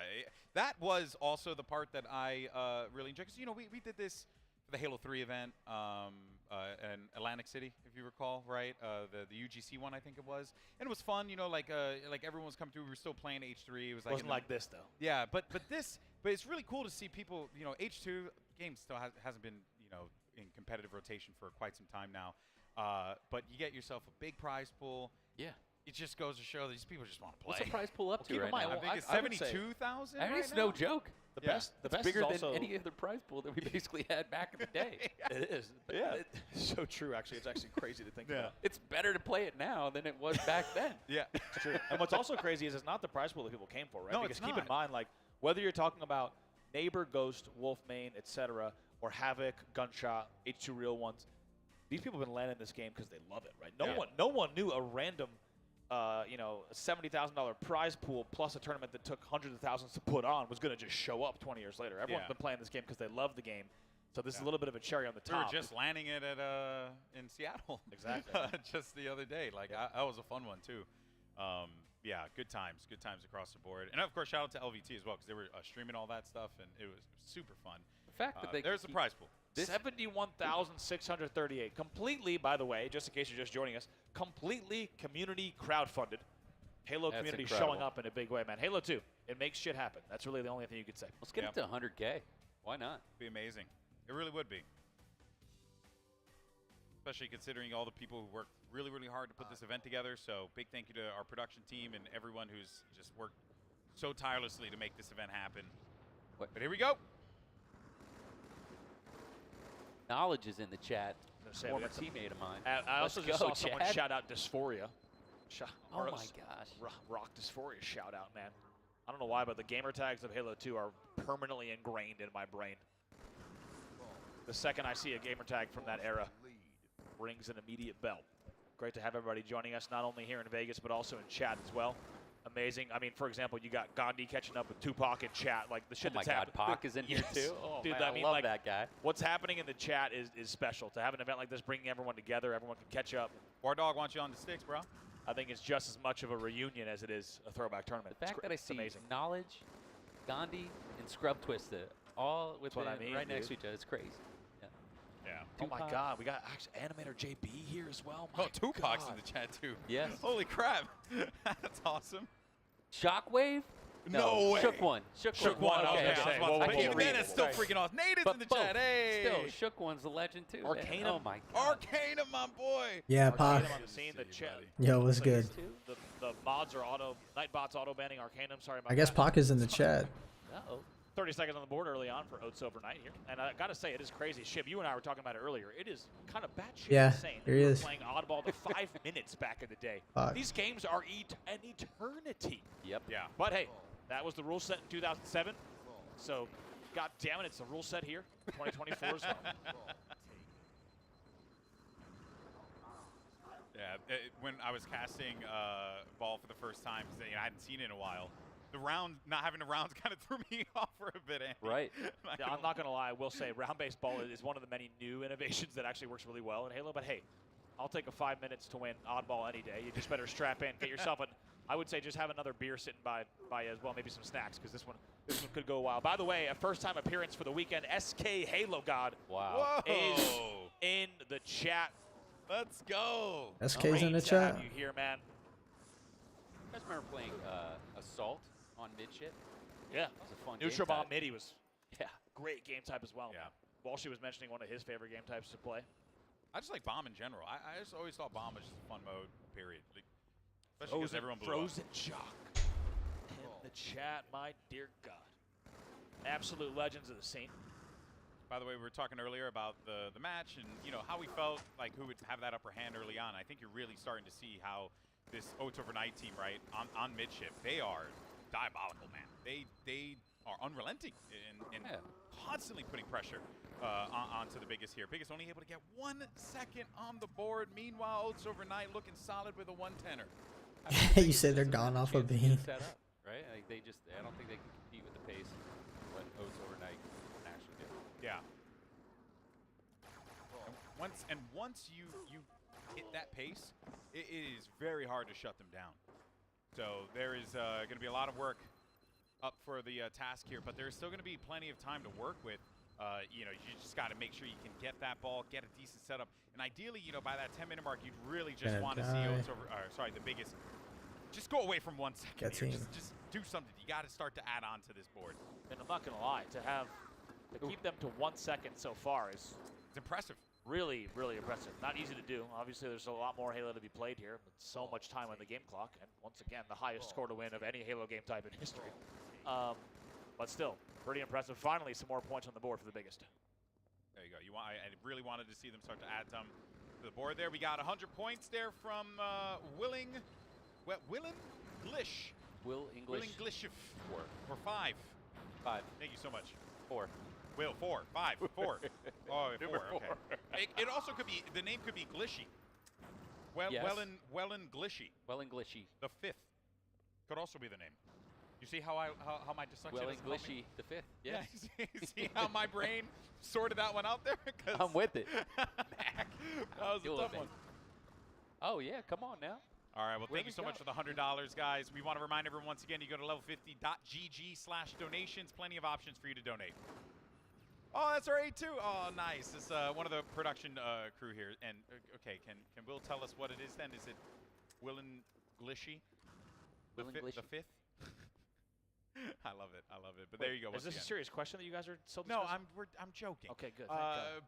[SPEAKER 2] that was also the part that I really enjoyed, because you know we did this for the Halo 3 event in Atlantic City, if you recall, right? The UGC one, I think it was, and it was fun. You know, like everyone was coming through. We were still playing H3. It was like
[SPEAKER 20] wasn't like this though.
[SPEAKER 2] Yeah, but it's really cool to see people. You know, H2 game still hasn't been in competitive rotation for quite some time now. But you get yourself a big prize pool.
[SPEAKER 11] Yeah.
[SPEAKER 2] It just goes to show that these people just want to play.
[SPEAKER 11] What's the prize pool up to right now?
[SPEAKER 2] I think it's 72,000.
[SPEAKER 11] I mean, it's no joke.
[SPEAKER 20] The best
[SPEAKER 11] bigger
[SPEAKER 20] is
[SPEAKER 11] than any other prize pool that we basically had back in the day.
[SPEAKER 20] It is.
[SPEAKER 11] Yeah.
[SPEAKER 20] It's so true, actually. It's actually crazy to think about.
[SPEAKER 11] It's better to play it now than it was back then.
[SPEAKER 2] Yeah.
[SPEAKER 20] It's true. And what's also crazy is it's not the prize pool that people came for, right?
[SPEAKER 2] No,
[SPEAKER 20] because
[SPEAKER 2] it's
[SPEAKER 20] keep
[SPEAKER 2] not.
[SPEAKER 20] in mind, like, whether you're talking about Neighbor, Ghost, Wolfmane, etc., or Havoc, Gunshot, H2 Real Ones, these people have been landing this game because they love it, right? No one knew a random $70,000 prize pool plus a tournament that took hundreds of thousands to put on was going to just show up 20 years later. Everyone's been playing this game because they love the game. So this is a little bit of a cherry on the top.
[SPEAKER 2] We were just landing it in Seattle.
[SPEAKER 20] Exactly.
[SPEAKER 2] Just the other day. Like, that was a fun one, too. Yeah, good times across the board. And, of course, shout out to LVT as well, because they were streaming all that stuff, and it was super fun.
[SPEAKER 11] The fact that
[SPEAKER 2] there's the prize pool.
[SPEAKER 20] 71,638. Completely, by the way, just in case you're just joining us, completely community crowdfunded. Halo
[SPEAKER 11] That's
[SPEAKER 20] community
[SPEAKER 11] incredible.
[SPEAKER 20] showing up in a big way, man. Halo 2, it makes shit happen. That's really the only thing you could say.
[SPEAKER 11] Let's get it to 100K. Why not?
[SPEAKER 2] It'd be amazing. It really would be. Especially considering all the people who worked really, really hard to put this event together. So big thank you to our production team and everyone who's just worked so tirelessly to make this event happen. But here we go.
[SPEAKER 11] Knowledge is in the chat. Former
[SPEAKER 20] Former
[SPEAKER 11] teammate of mine.
[SPEAKER 20] I also just saw someone
[SPEAKER 11] Chad.
[SPEAKER 20] shout out Dysphoria.
[SPEAKER 11] Oh my gosh.
[SPEAKER 20] Rock Dysphoria shout out, man. I don't know why, but the gamer tags of Halo 2 are permanently ingrained in my brain. The second I see a gamer tag from that era, rings an immediate bell. Great to have everybody joining us, not only here in Vegas, but also in chat as well. Amazing. I mean, for example, you got Gandhi catching up with Tupac in chat. Like, the shit that's happening.
[SPEAKER 11] Oh my God, Pac is in here too. Oh,
[SPEAKER 20] dude,
[SPEAKER 11] man,
[SPEAKER 20] I mean,
[SPEAKER 11] love
[SPEAKER 20] like,
[SPEAKER 11] that guy.
[SPEAKER 20] What's happening in the chat is special. To have an event like this, bringing everyone together, everyone can catch up.
[SPEAKER 2] War Dog wants you on the sticks, bro.
[SPEAKER 20] I think it's just as much of a reunion as it is a throwback tournament.
[SPEAKER 11] The fact that I see
[SPEAKER 20] amazing.
[SPEAKER 11] Knowledge, Gandhi, and Scrub Twisted all with
[SPEAKER 20] what I mean,
[SPEAKER 11] right next to
[SPEAKER 20] dude.
[SPEAKER 11] each other, it's crazy. Yeah.
[SPEAKER 20] Oh my God, we got actually Animator JB here as well.
[SPEAKER 2] Oh, Tupac's in the chat too.
[SPEAKER 11] Yes.
[SPEAKER 2] Holy crap. That's awesome.
[SPEAKER 11] Shockwave?
[SPEAKER 2] No way.
[SPEAKER 11] Shook one. Shook one.
[SPEAKER 2] Okay,
[SPEAKER 11] Okay,
[SPEAKER 2] I was about to say, even then, it's still freaking off. Nate is in the chat. Hey.
[SPEAKER 11] Still, Shook one's a legend too.
[SPEAKER 20] Arcanum.
[SPEAKER 11] Oh my God.
[SPEAKER 2] Arcanum, my boy.
[SPEAKER 16] Yeah, Pac.
[SPEAKER 20] On the scene, the chat.
[SPEAKER 16] Yo, what's good?
[SPEAKER 20] The mods are Nightbot's auto banning Arcanum. Sorry about
[SPEAKER 16] I guess
[SPEAKER 20] that.
[SPEAKER 16] Pac is in the chat.
[SPEAKER 20] Uh-oh. 30 seconds on the board early on for Oats overnight here. And I got to say, it is crazy. Shib, you and I were talking about it earlier. It is kind of batshit insane.
[SPEAKER 16] There
[SPEAKER 20] We
[SPEAKER 16] he
[SPEAKER 20] were
[SPEAKER 16] is.
[SPEAKER 20] playing oddball to 5 minutes back in the day.
[SPEAKER 16] Fuck.
[SPEAKER 20] These games are an eternity.
[SPEAKER 11] Yep.
[SPEAKER 2] Yeah.
[SPEAKER 20] But hey, that was the rule set in 2007. So, god damn it, it's the rule set here, 2024 as well.
[SPEAKER 2] Yeah, when I was casting ball for the first time, 'cause, I hadn't seen it in a while. The round, not having the rounds kind of threw me off for a bit, Andy.
[SPEAKER 11] Right.
[SPEAKER 20] Yeah, I'm not going to lie. I will say round-based ball is one of the many new innovations that actually works really well in Halo. But hey, I'll take a 5 minutes to win oddball any day. You just better strap in, get yourself an. I would say just have another beer sitting by as well, maybe some snacks, because this one could go a while. By the way, a first-time appearance for the weekend. SK Halo God is in the chat.
[SPEAKER 2] Let's go.
[SPEAKER 16] SK's in the
[SPEAKER 20] Great to
[SPEAKER 16] chat.
[SPEAKER 20] have you here, man.
[SPEAKER 11] You guys remember playing Assault on mid-ship?
[SPEAKER 20] Yeah.
[SPEAKER 11] That was a fun
[SPEAKER 20] Neutral
[SPEAKER 11] game
[SPEAKER 20] Bomb
[SPEAKER 11] type.
[SPEAKER 20] MIDI was
[SPEAKER 11] Yeah.
[SPEAKER 20] great game type as well.
[SPEAKER 2] Yeah.
[SPEAKER 20] Walshy was mentioning one of his favorite game types to play.
[SPEAKER 2] I just like bomb in general. I just always thought bomb was just a fun mode, period. Like, especially because everyone blew
[SPEAKER 20] Frozen
[SPEAKER 2] up.
[SPEAKER 20] Jock in the chat, my dear God. Absolute legends of the scene.
[SPEAKER 2] By the way, we were talking earlier about the match and how we felt like who would have that upper hand early on. I think you're really starting to see how this Oats Overnight team, right, on midship, they are diabolical, man. They are unrelenting and constantly putting pressure onto the biggest here. Biggest only able to get 1 second on the board. Meanwhile, Oats Overnight looking solid with a 110er.
[SPEAKER 16] You said they're gone off a bean.
[SPEAKER 11] Set up, right? Like I don't think they can compete with the pace of what Oats Overnight can actually do.
[SPEAKER 2] Yeah. And once you hit that pace, it is very hard to shut them down. So there is going to be a lot of work up for the task here, but there's still going to be plenty of time to work with. You just got to make sure you can get that ball, get a decent setup, and ideally, by that 10-minute mark, you'd really just want to see Oats the biggest. Just go away from 1 second. Here. Just do something. You got to start to add on to this board.
[SPEAKER 20] And I'm not going to lie, to keep them to 1 second so far is
[SPEAKER 2] impressive.
[SPEAKER 20] Really, really impressive. Not easy to do. Obviously, there's a lot more Halo to be played here, but so much time on the game clock. And once again, the highest score to win of any Halo game type in history. But still, pretty impressive. Finally, some more points on the board for the biggest.
[SPEAKER 2] There you go. I really wanted to see them start to add some to the board there. We got 100 points there from Willing Glish.
[SPEAKER 11] Will English.
[SPEAKER 2] Will English for 5. 5. Thank you so much. 4. Will 4. 5. 4. Oh, 4. Okay. It also could be, the name could be Glishy.
[SPEAKER 11] Yes.
[SPEAKER 2] Wellen Glishy.
[SPEAKER 11] Wellen Glishy.
[SPEAKER 2] The 5th could also be the name. You see how my dyslexia
[SPEAKER 11] Wellen
[SPEAKER 2] doesn't help
[SPEAKER 11] Glishy
[SPEAKER 2] me?
[SPEAKER 11] the 5th. Yes.
[SPEAKER 2] Yeah. You see how my brain sorted that one out there?
[SPEAKER 11] I'm with it.
[SPEAKER 2] That was a tough one.
[SPEAKER 11] Oh yeah, come on now.
[SPEAKER 2] All right, well, thank you so much for the $100, guys. We want to remind everyone once again, you go to level50.gg/donations. Plenty of options for you to donate. Oh, that's our A2. Oh, nice. It's one of the production crew here. And okay, can Will tell us what it is then? Is it Willen Glishy? The 5th? I love it. But there you go.
[SPEAKER 20] Is this a serious question that you guys are so
[SPEAKER 2] No,
[SPEAKER 20] discussing?
[SPEAKER 2] I'm joking.
[SPEAKER 20] Okay, good.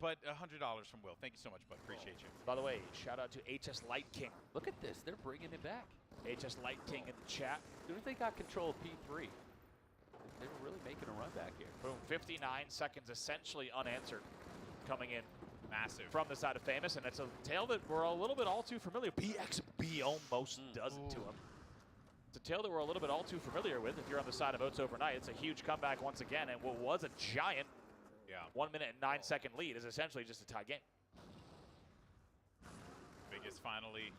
[SPEAKER 2] But $100 from Will. Thank you so much, bud. Appreciate you.
[SPEAKER 20] By the way, shout out to HS Light King.
[SPEAKER 11] Look at this. They're bringing it back.
[SPEAKER 20] HS Light King in the chat.
[SPEAKER 11] Dude, they got control of P3. They were really making a run back here.
[SPEAKER 20] Boom. 59 seconds essentially unanswered coming in.
[SPEAKER 2] Massive.
[SPEAKER 20] From the side of Famous, and it's a tale that we're a little bit all too familiar. BXB almost does it to him. It's a tale that we're a little bit all too familiar with. If you're on the side of Oats Overnight, it's a huge comeback once again, and what was a giant 1 minute and 9 second lead is essentially just a tie game.
[SPEAKER 2] Biggest finally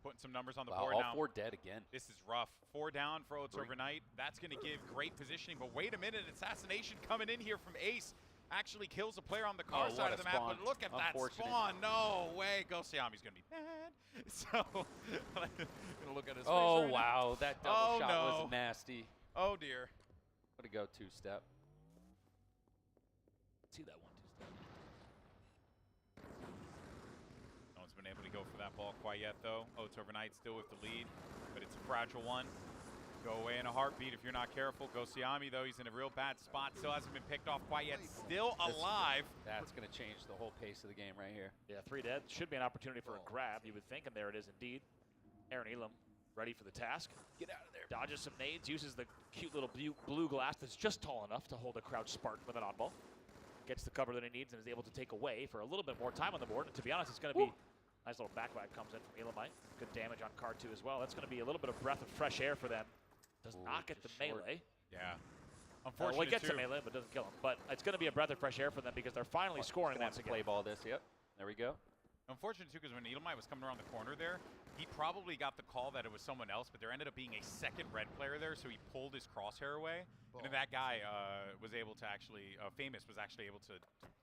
[SPEAKER 2] putting some numbers on the
[SPEAKER 11] Wow,
[SPEAKER 2] board
[SPEAKER 11] all
[SPEAKER 2] now.
[SPEAKER 11] 4 dead again.
[SPEAKER 2] This is rough. 4 down for Oats Overnight. That's going to give great positioning, but wait a minute. Assassination coming in here from Ace. Actually kills a player on the car side of the map, but look at that spawn. No way. Ghost Siami's going to be mad. So, going to look at his face
[SPEAKER 11] Oh,
[SPEAKER 2] right
[SPEAKER 11] wow.
[SPEAKER 2] now.
[SPEAKER 11] That double shot
[SPEAKER 2] no.
[SPEAKER 11] was nasty.
[SPEAKER 2] Oh, dear.
[SPEAKER 11] What a go two-step.
[SPEAKER 20] See that 1-2 step.
[SPEAKER 2] quite yet, though. Oats overnight still with the lead, but it's a fragile one. Go away in a heartbeat if you're not careful. Go Siami, though. He's in a real bad spot. Still hasn't been picked off quite yet. Still alive.
[SPEAKER 11] That's going to change the whole pace of the game right here.
[SPEAKER 20] Yeah, 3 dead. Should be an opportunity for a grab, you would think, and there it is indeed. Aaron Elam ready for the task. Get out of there. Dodges some nades, uses the cute little blue glass that's just tall enough to hold a crouch Spartan with an oddball. Gets the cover that he needs and is able to take away for a little bit more time on the board. And to be honest, it's going to be nice little backback comes in from Elamite. Good damage on card 2 as well. That's going to be a little bit of breath of fresh air for them. Does not get the melee.
[SPEAKER 2] Yeah.
[SPEAKER 20] Unfortunately, well, he gets the melee, but doesn't kill him. But it's going to be a breath of fresh air for them because they're finally scoring once again.
[SPEAKER 11] Play ball this, yep. There we go.
[SPEAKER 2] Unfortunate, too, because when Elamite was coming around the corner there, he probably got the call that it was someone else, but there ended up being a second red player there, so he pulled his crosshair away. And then that guy was able to actually, Famous was actually able to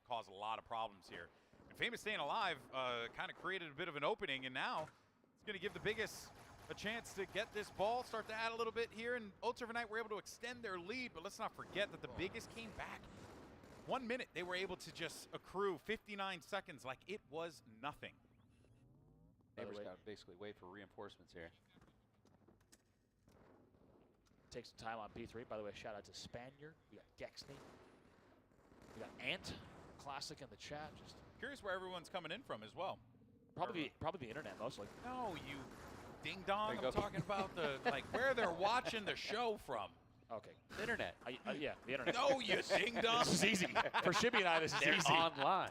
[SPEAKER 2] cause a lot of problems here. And Famous staying alive kind of created a bit of an opening, and now it's going to give the biggest a chance to get this ball, start to add a little bit here, and Oats overnight were able to extend their lead, but let's not forget that the biggest came back. 1 minute, they were able to just accrue 59 seconds like it was nothing.
[SPEAKER 11] Neighbors got to basically wait for reinforcements here.
[SPEAKER 20] Take some time on P3. By the way, shout out to Spaniard. We got Gexney. We got Ant. Classic in the chat. Just
[SPEAKER 2] curious where everyone's coming in from as well.
[SPEAKER 20] Probably the internet mostly.
[SPEAKER 2] No, you ding dong. I'm talking about the like where they're watching the show from.
[SPEAKER 20] Okay.
[SPEAKER 11] Internet.
[SPEAKER 20] Yeah, the internet.
[SPEAKER 2] No, you ding dong.
[SPEAKER 20] This is easy. For Shibby and I, this is
[SPEAKER 11] They're
[SPEAKER 20] easy.
[SPEAKER 11] online.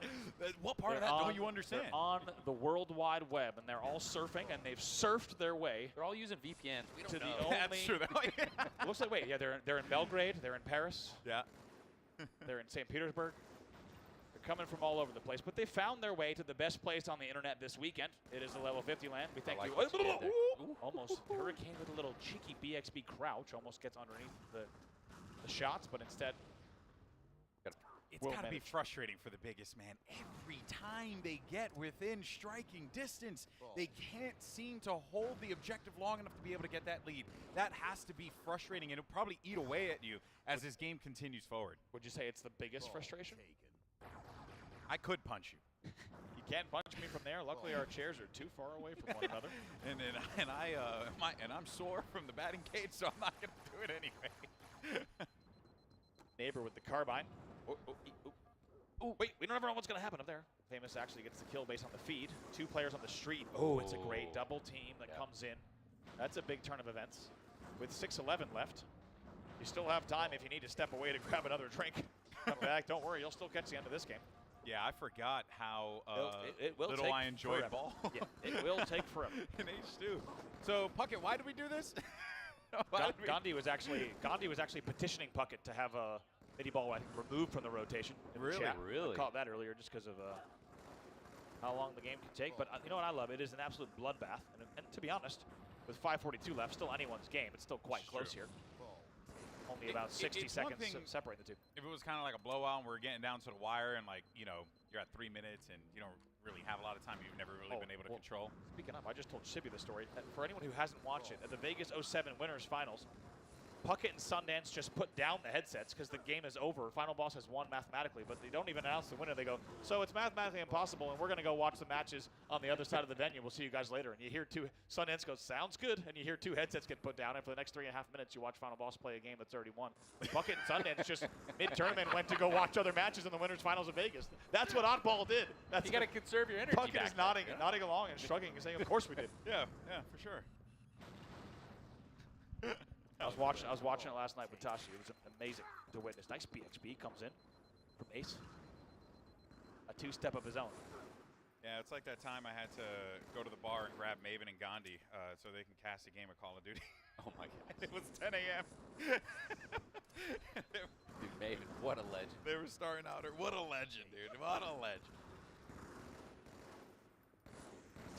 [SPEAKER 2] What part of that don't you understand?
[SPEAKER 20] They're on the World Wide Web, and they're all surfing, and they've surfed their way.
[SPEAKER 11] They're all using VPNs. We don't
[SPEAKER 20] to
[SPEAKER 11] know.
[SPEAKER 20] the only.
[SPEAKER 2] That's true.
[SPEAKER 20] Looks like they're in Belgrade. They're in Paris.
[SPEAKER 2] Yeah.
[SPEAKER 20] They're in St. Petersburg. They're coming from all over the place, but they found their way to the best place on the internet this weekend. It is the level 50 LAN. We thank you. Almost Hurricane with a little cheeky BXB crouch. Almost gets underneath the shots, but instead
[SPEAKER 2] it's got to be frustrating for the biggest man. Every time they get within striking distance, they can't seem to hold the objective long enough to be able to get that lead. That has to be frustrating, and it'll probably eat away at you as this game continues forward.
[SPEAKER 20] Would you say it's the biggest frustration?
[SPEAKER 2] I could punch you.
[SPEAKER 20] You can't punch me from there. Luckily, our chairs are too far away from one another.
[SPEAKER 2] And I'm sore from the batting cage, so I'm not going to do it anyway.
[SPEAKER 20] Neighbor with the carbine. Wait, we don't ever know what's going to happen up there. Famous actually gets the kill based on the feed. 2 players on the street. Oh, it's a great double team that comes in. That's a big turn of events. With 6:11 left, you still have time if you need to step away to grab another drink. Come back. Don't worry, you'll still catch the end of this game.
[SPEAKER 2] Yeah, I forgot how
[SPEAKER 20] it will
[SPEAKER 2] little I enjoyed
[SPEAKER 20] forever.
[SPEAKER 2] ball.
[SPEAKER 20] Yeah, it will take forever.
[SPEAKER 2] In H2. So, Puckett, why did we do this?
[SPEAKER 20] Gandhi was actually petitioning Puckett to have a midi ball removed from the rotation.
[SPEAKER 2] Really?
[SPEAKER 20] I caught that earlier just because of how long the game can take. But you know what I love? It is an absolute bloodbath. And to be honest, with 5:42 left, still anyone's game. It's still quite close here. Only about 60 seconds separate the two.
[SPEAKER 2] If it was kind of like a blowout and we're getting down to the wire and, like, you know, you're at 3 minutes and you don't really have a lot of time you've never really been able to control.
[SPEAKER 20] Speaking of, I just told Shibby the story. For anyone who hasn't watched it, at the Vegas 07 Winners Finals, Puckett and Sundance just put down the headsets because the game is over. Final Boss has won mathematically, but they don't even announce the winner. They go, so it's mathematically impossible, and we're going to go watch the matches on the other side of the venue. We'll see you guys later. And you hear Sundance goes, sounds good, and you hear 2 headsets get put down, and for the next 3.5 minutes, you watch Final Boss play a game that's already won. Puckett and Sundance just mid-tournament went to go watch other matches in the Winners Finals of Vegas. That's what Oddball did.
[SPEAKER 11] You got to conserve your energy.
[SPEAKER 20] Puckett is nodding along and shrugging and saying, of course we did.
[SPEAKER 2] Yeah, for sure.
[SPEAKER 20] I was watching it last night with Tashi. It was amazing to witness. Nice BXB comes in from Ace. A 2-step of his own.
[SPEAKER 2] Yeah, it's like that time I had to go to the bar and grab Maven and Gandhi so they can cast a game of Call of Duty.
[SPEAKER 11] Oh my God.
[SPEAKER 2] It was 10 a.m.
[SPEAKER 11] Dude, Maven, what a legend.
[SPEAKER 2] They were starting out. What a legend, dude. What a legend.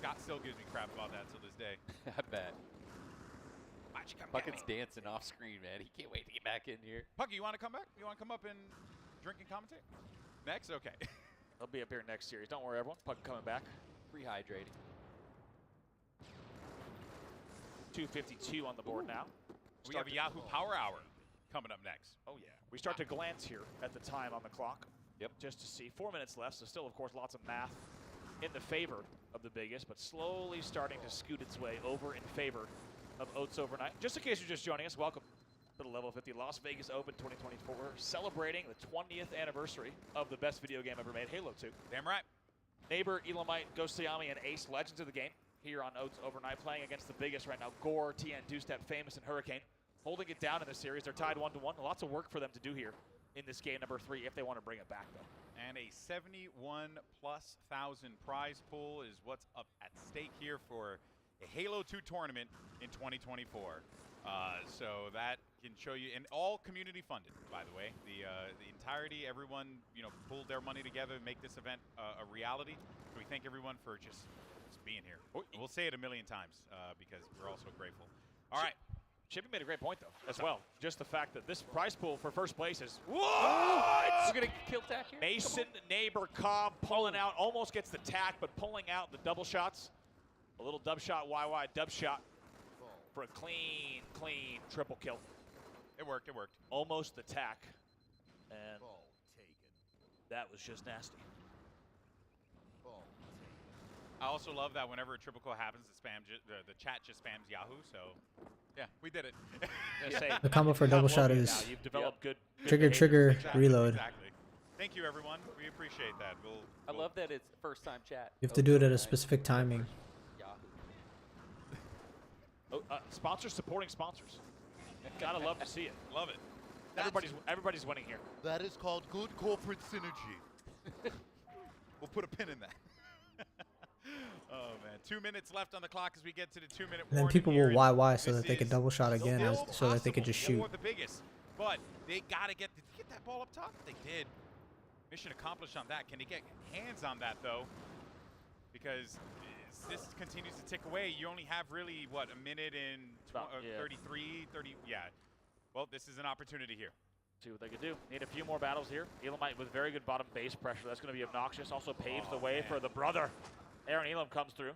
[SPEAKER 2] Scott still gives me crap about that till this day.
[SPEAKER 11] I bet. Puckett's dancing off screen, man. He can't wait to get back in here.
[SPEAKER 2] Pucky, you want to come back? You want to come up and drink and commentate? Next? Okay.
[SPEAKER 20] They'll be up here next series. Don't worry, everyone. Puck coming back.
[SPEAKER 11] Rehydrating.
[SPEAKER 20] 2:52 on the board now.
[SPEAKER 2] We have a Yahoo Power Hour coming up next.
[SPEAKER 20] Oh, yeah. We start to glance here at the time on the clock. Yep. Just to see. 4 minutes left, so still, of course, lots of math in the favor of the biggest, but slowly starting to scoot its way over in favor of Oats Overnight. Just in case you're just joining us, welcome to the Level 50 Las Vegas Open 2024, celebrating the 20th anniversary of the best video game ever made, Halo 2.
[SPEAKER 2] Damn right.
[SPEAKER 20] Neighbor, Elamite, Ghost Siami, and Ace, legends of the game, here on Oats Overnight, playing against the biggest right now, Gore, TN, Two-Step, Famous, and Hurricane, holding it down in this series. They're tied 1-1. Lots of work for them to do here in this game number 3 if they want to bring it back, though.
[SPEAKER 2] And a 71,000+ prize pool is what's up at stake here for a Halo 2 tournament in 2024. So that can show you, and all community funded, by the way. The entirety, everyone, pulled their money together to make this event a reality. So we thank everyone for just being here. And we'll say it a million times because we're all so grateful. All right.
[SPEAKER 20] Chippy made a great point, though, as well. Just the fact that this prize pool for first place is...
[SPEAKER 11] What? We're going to kill Tack here?
[SPEAKER 20] Mason, Neighbor, Cobb pulling out, almost gets the tack, but pulling out the double shots. A little dub shot, YY, dub shot for a clean triple kill.
[SPEAKER 2] It worked.
[SPEAKER 20] Almost the tack. And that was just nasty.
[SPEAKER 2] I also love that whenever a triple kill happens, the chat just spams Yahoo. So, yeah, we did it.
[SPEAKER 16] The combo for double shot is
[SPEAKER 20] You've developed good
[SPEAKER 16] trigger, reload.
[SPEAKER 2] Exactly. Thank you, everyone. We appreciate that.
[SPEAKER 11] I love that it's first time chat.
[SPEAKER 16] You have to do it at a specific timing.
[SPEAKER 20] Sponsors supporting sponsors. Gotta love to see it.
[SPEAKER 2] Love it.
[SPEAKER 20] Everybody's winning here.
[SPEAKER 10] That is called good corporate synergy.
[SPEAKER 2] We'll put a pin in that. Oh, man. 2 minutes left on the clock as we get to the 2-minute
[SPEAKER 16] And then
[SPEAKER 2] warning
[SPEAKER 16] people
[SPEAKER 2] here,
[SPEAKER 16] will YY so that they can double shot again, so that they can just shoot.
[SPEAKER 2] The biggest, but they got to get that ball up top. They did. Mission accomplished on that. Can they get hands on that, though? Because this continues to tick away. You only have really, what, a minute and 33, 30. Yeah. Well, this is an opportunity here.
[SPEAKER 20] See what they can do. Need a few more battles here. Elamite with very good bottom base pressure. That's going to be obnoxious. Also paves the way for the brother. Aaron Elam comes through.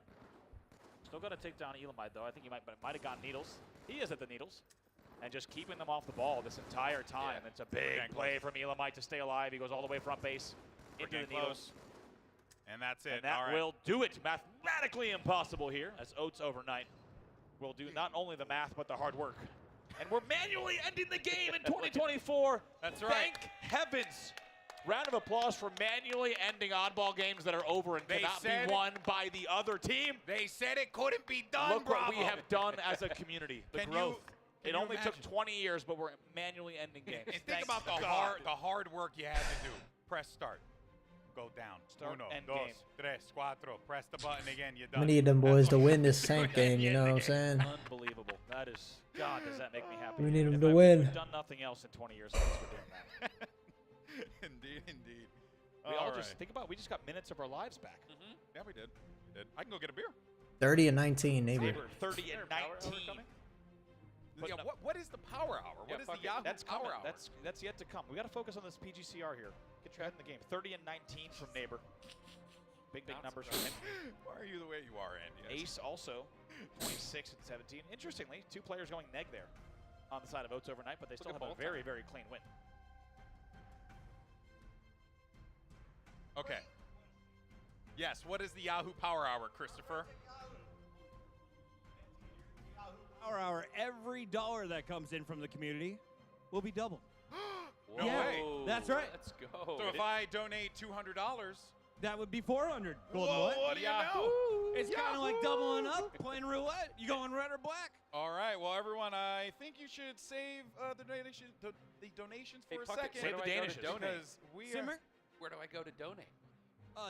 [SPEAKER 20] Still got to take down Elamite, though. I think he might have gotten needles. He is at the needles. And just keeping them off the ball this entire time. Yeah. It's a big play from Elamite to stay alive. He goes all the way front base into the needles.
[SPEAKER 2] And that's it.
[SPEAKER 20] And that will do it. Mathematically impossible here, as Oats Overnight will do not only the math, but the hard work. And we're manually ending the game in 2024.
[SPEAKER 2] That's right.
[SPEAKER 20] Thank heavens. Round of applause for manually ending oddball games that are over and cannot be won by the other team.
[SPEAKER 2] They said it couldn't be done,
[SPEAKER 20] Look what we have done as a community. The growth. It only took 20 years, but we're manually ending games.
[SPEAKER 2] And think about the hard work you had to do. Press start. Go down.
[SPEAKER 20] Start,
[SPEAKER 2] Uno,
[SPEAKER 20] end
[SPEAKER 2] dos,
[SPEAKER 20] game.
[SPEAKER 2] Tres, cuatro. Press the button again. You're done.
[SPEAKER 16] We need them boys to win this Sank game, you know what I'm saying?
[SPEAKER 20] Unbelievable. That is, God, does that make me happy.
[SPEAKER 16] We need them to win.
[SPEAKER 20] We've done nothing else in 20 years since we're doing that.
[SPEAKER 2] Indeed.
[SPEAKER 20] We all just think about, we just got minutes of our lives back.
[SPEAKER 2] Yeah, we did. I can go get a beer.
[SPEAKER 16] 30 and 19, neighbor.
[SPEAKER 20] 30 and 19.
[SPEAKER 2] Yeah, what is the power hour? What is the Yahoo power hour?
[SPEAKER 20] That's yet to come. We got to focus on this PGCR here. Get your head in the game. 30 and 19 from Neighbor. Big numbers from him.
[SPEAKER 2] Why are you the way you are, Andy?
[SPEAKER 20] Ace also 26 and 17. Interestingly, 2 players going neg there on the side of Oats Overnight, but they still have a very, very clean win.
[SPEAKER 2] Okay. Yes, what is the Yahoo Power Hour, Christopher?
[SPEAKER 1] Power Hour, every dollar that comes in from the community will be doubled.
[SPEAKER 2] No way.
[SPEAKER 1] That's right.
[SPEAKER 11] Let's go.
[SPEAKER 2] So if I donate $200,
[SPEAKER 1] that would be 400. Golden
[SPEAKER 2] Whoa, what do you know?
[SPEAKER 1] It's kind of like doubling up, playing roulette. You going red or black?
[SPEAKER 2] All right. Well, everyone, I think you should save the donations for a second.
[SPEAKER 20] Save the donations.
[SPEAKER 1] Simmer?
[SPEAKER 11] Where do I go to donate?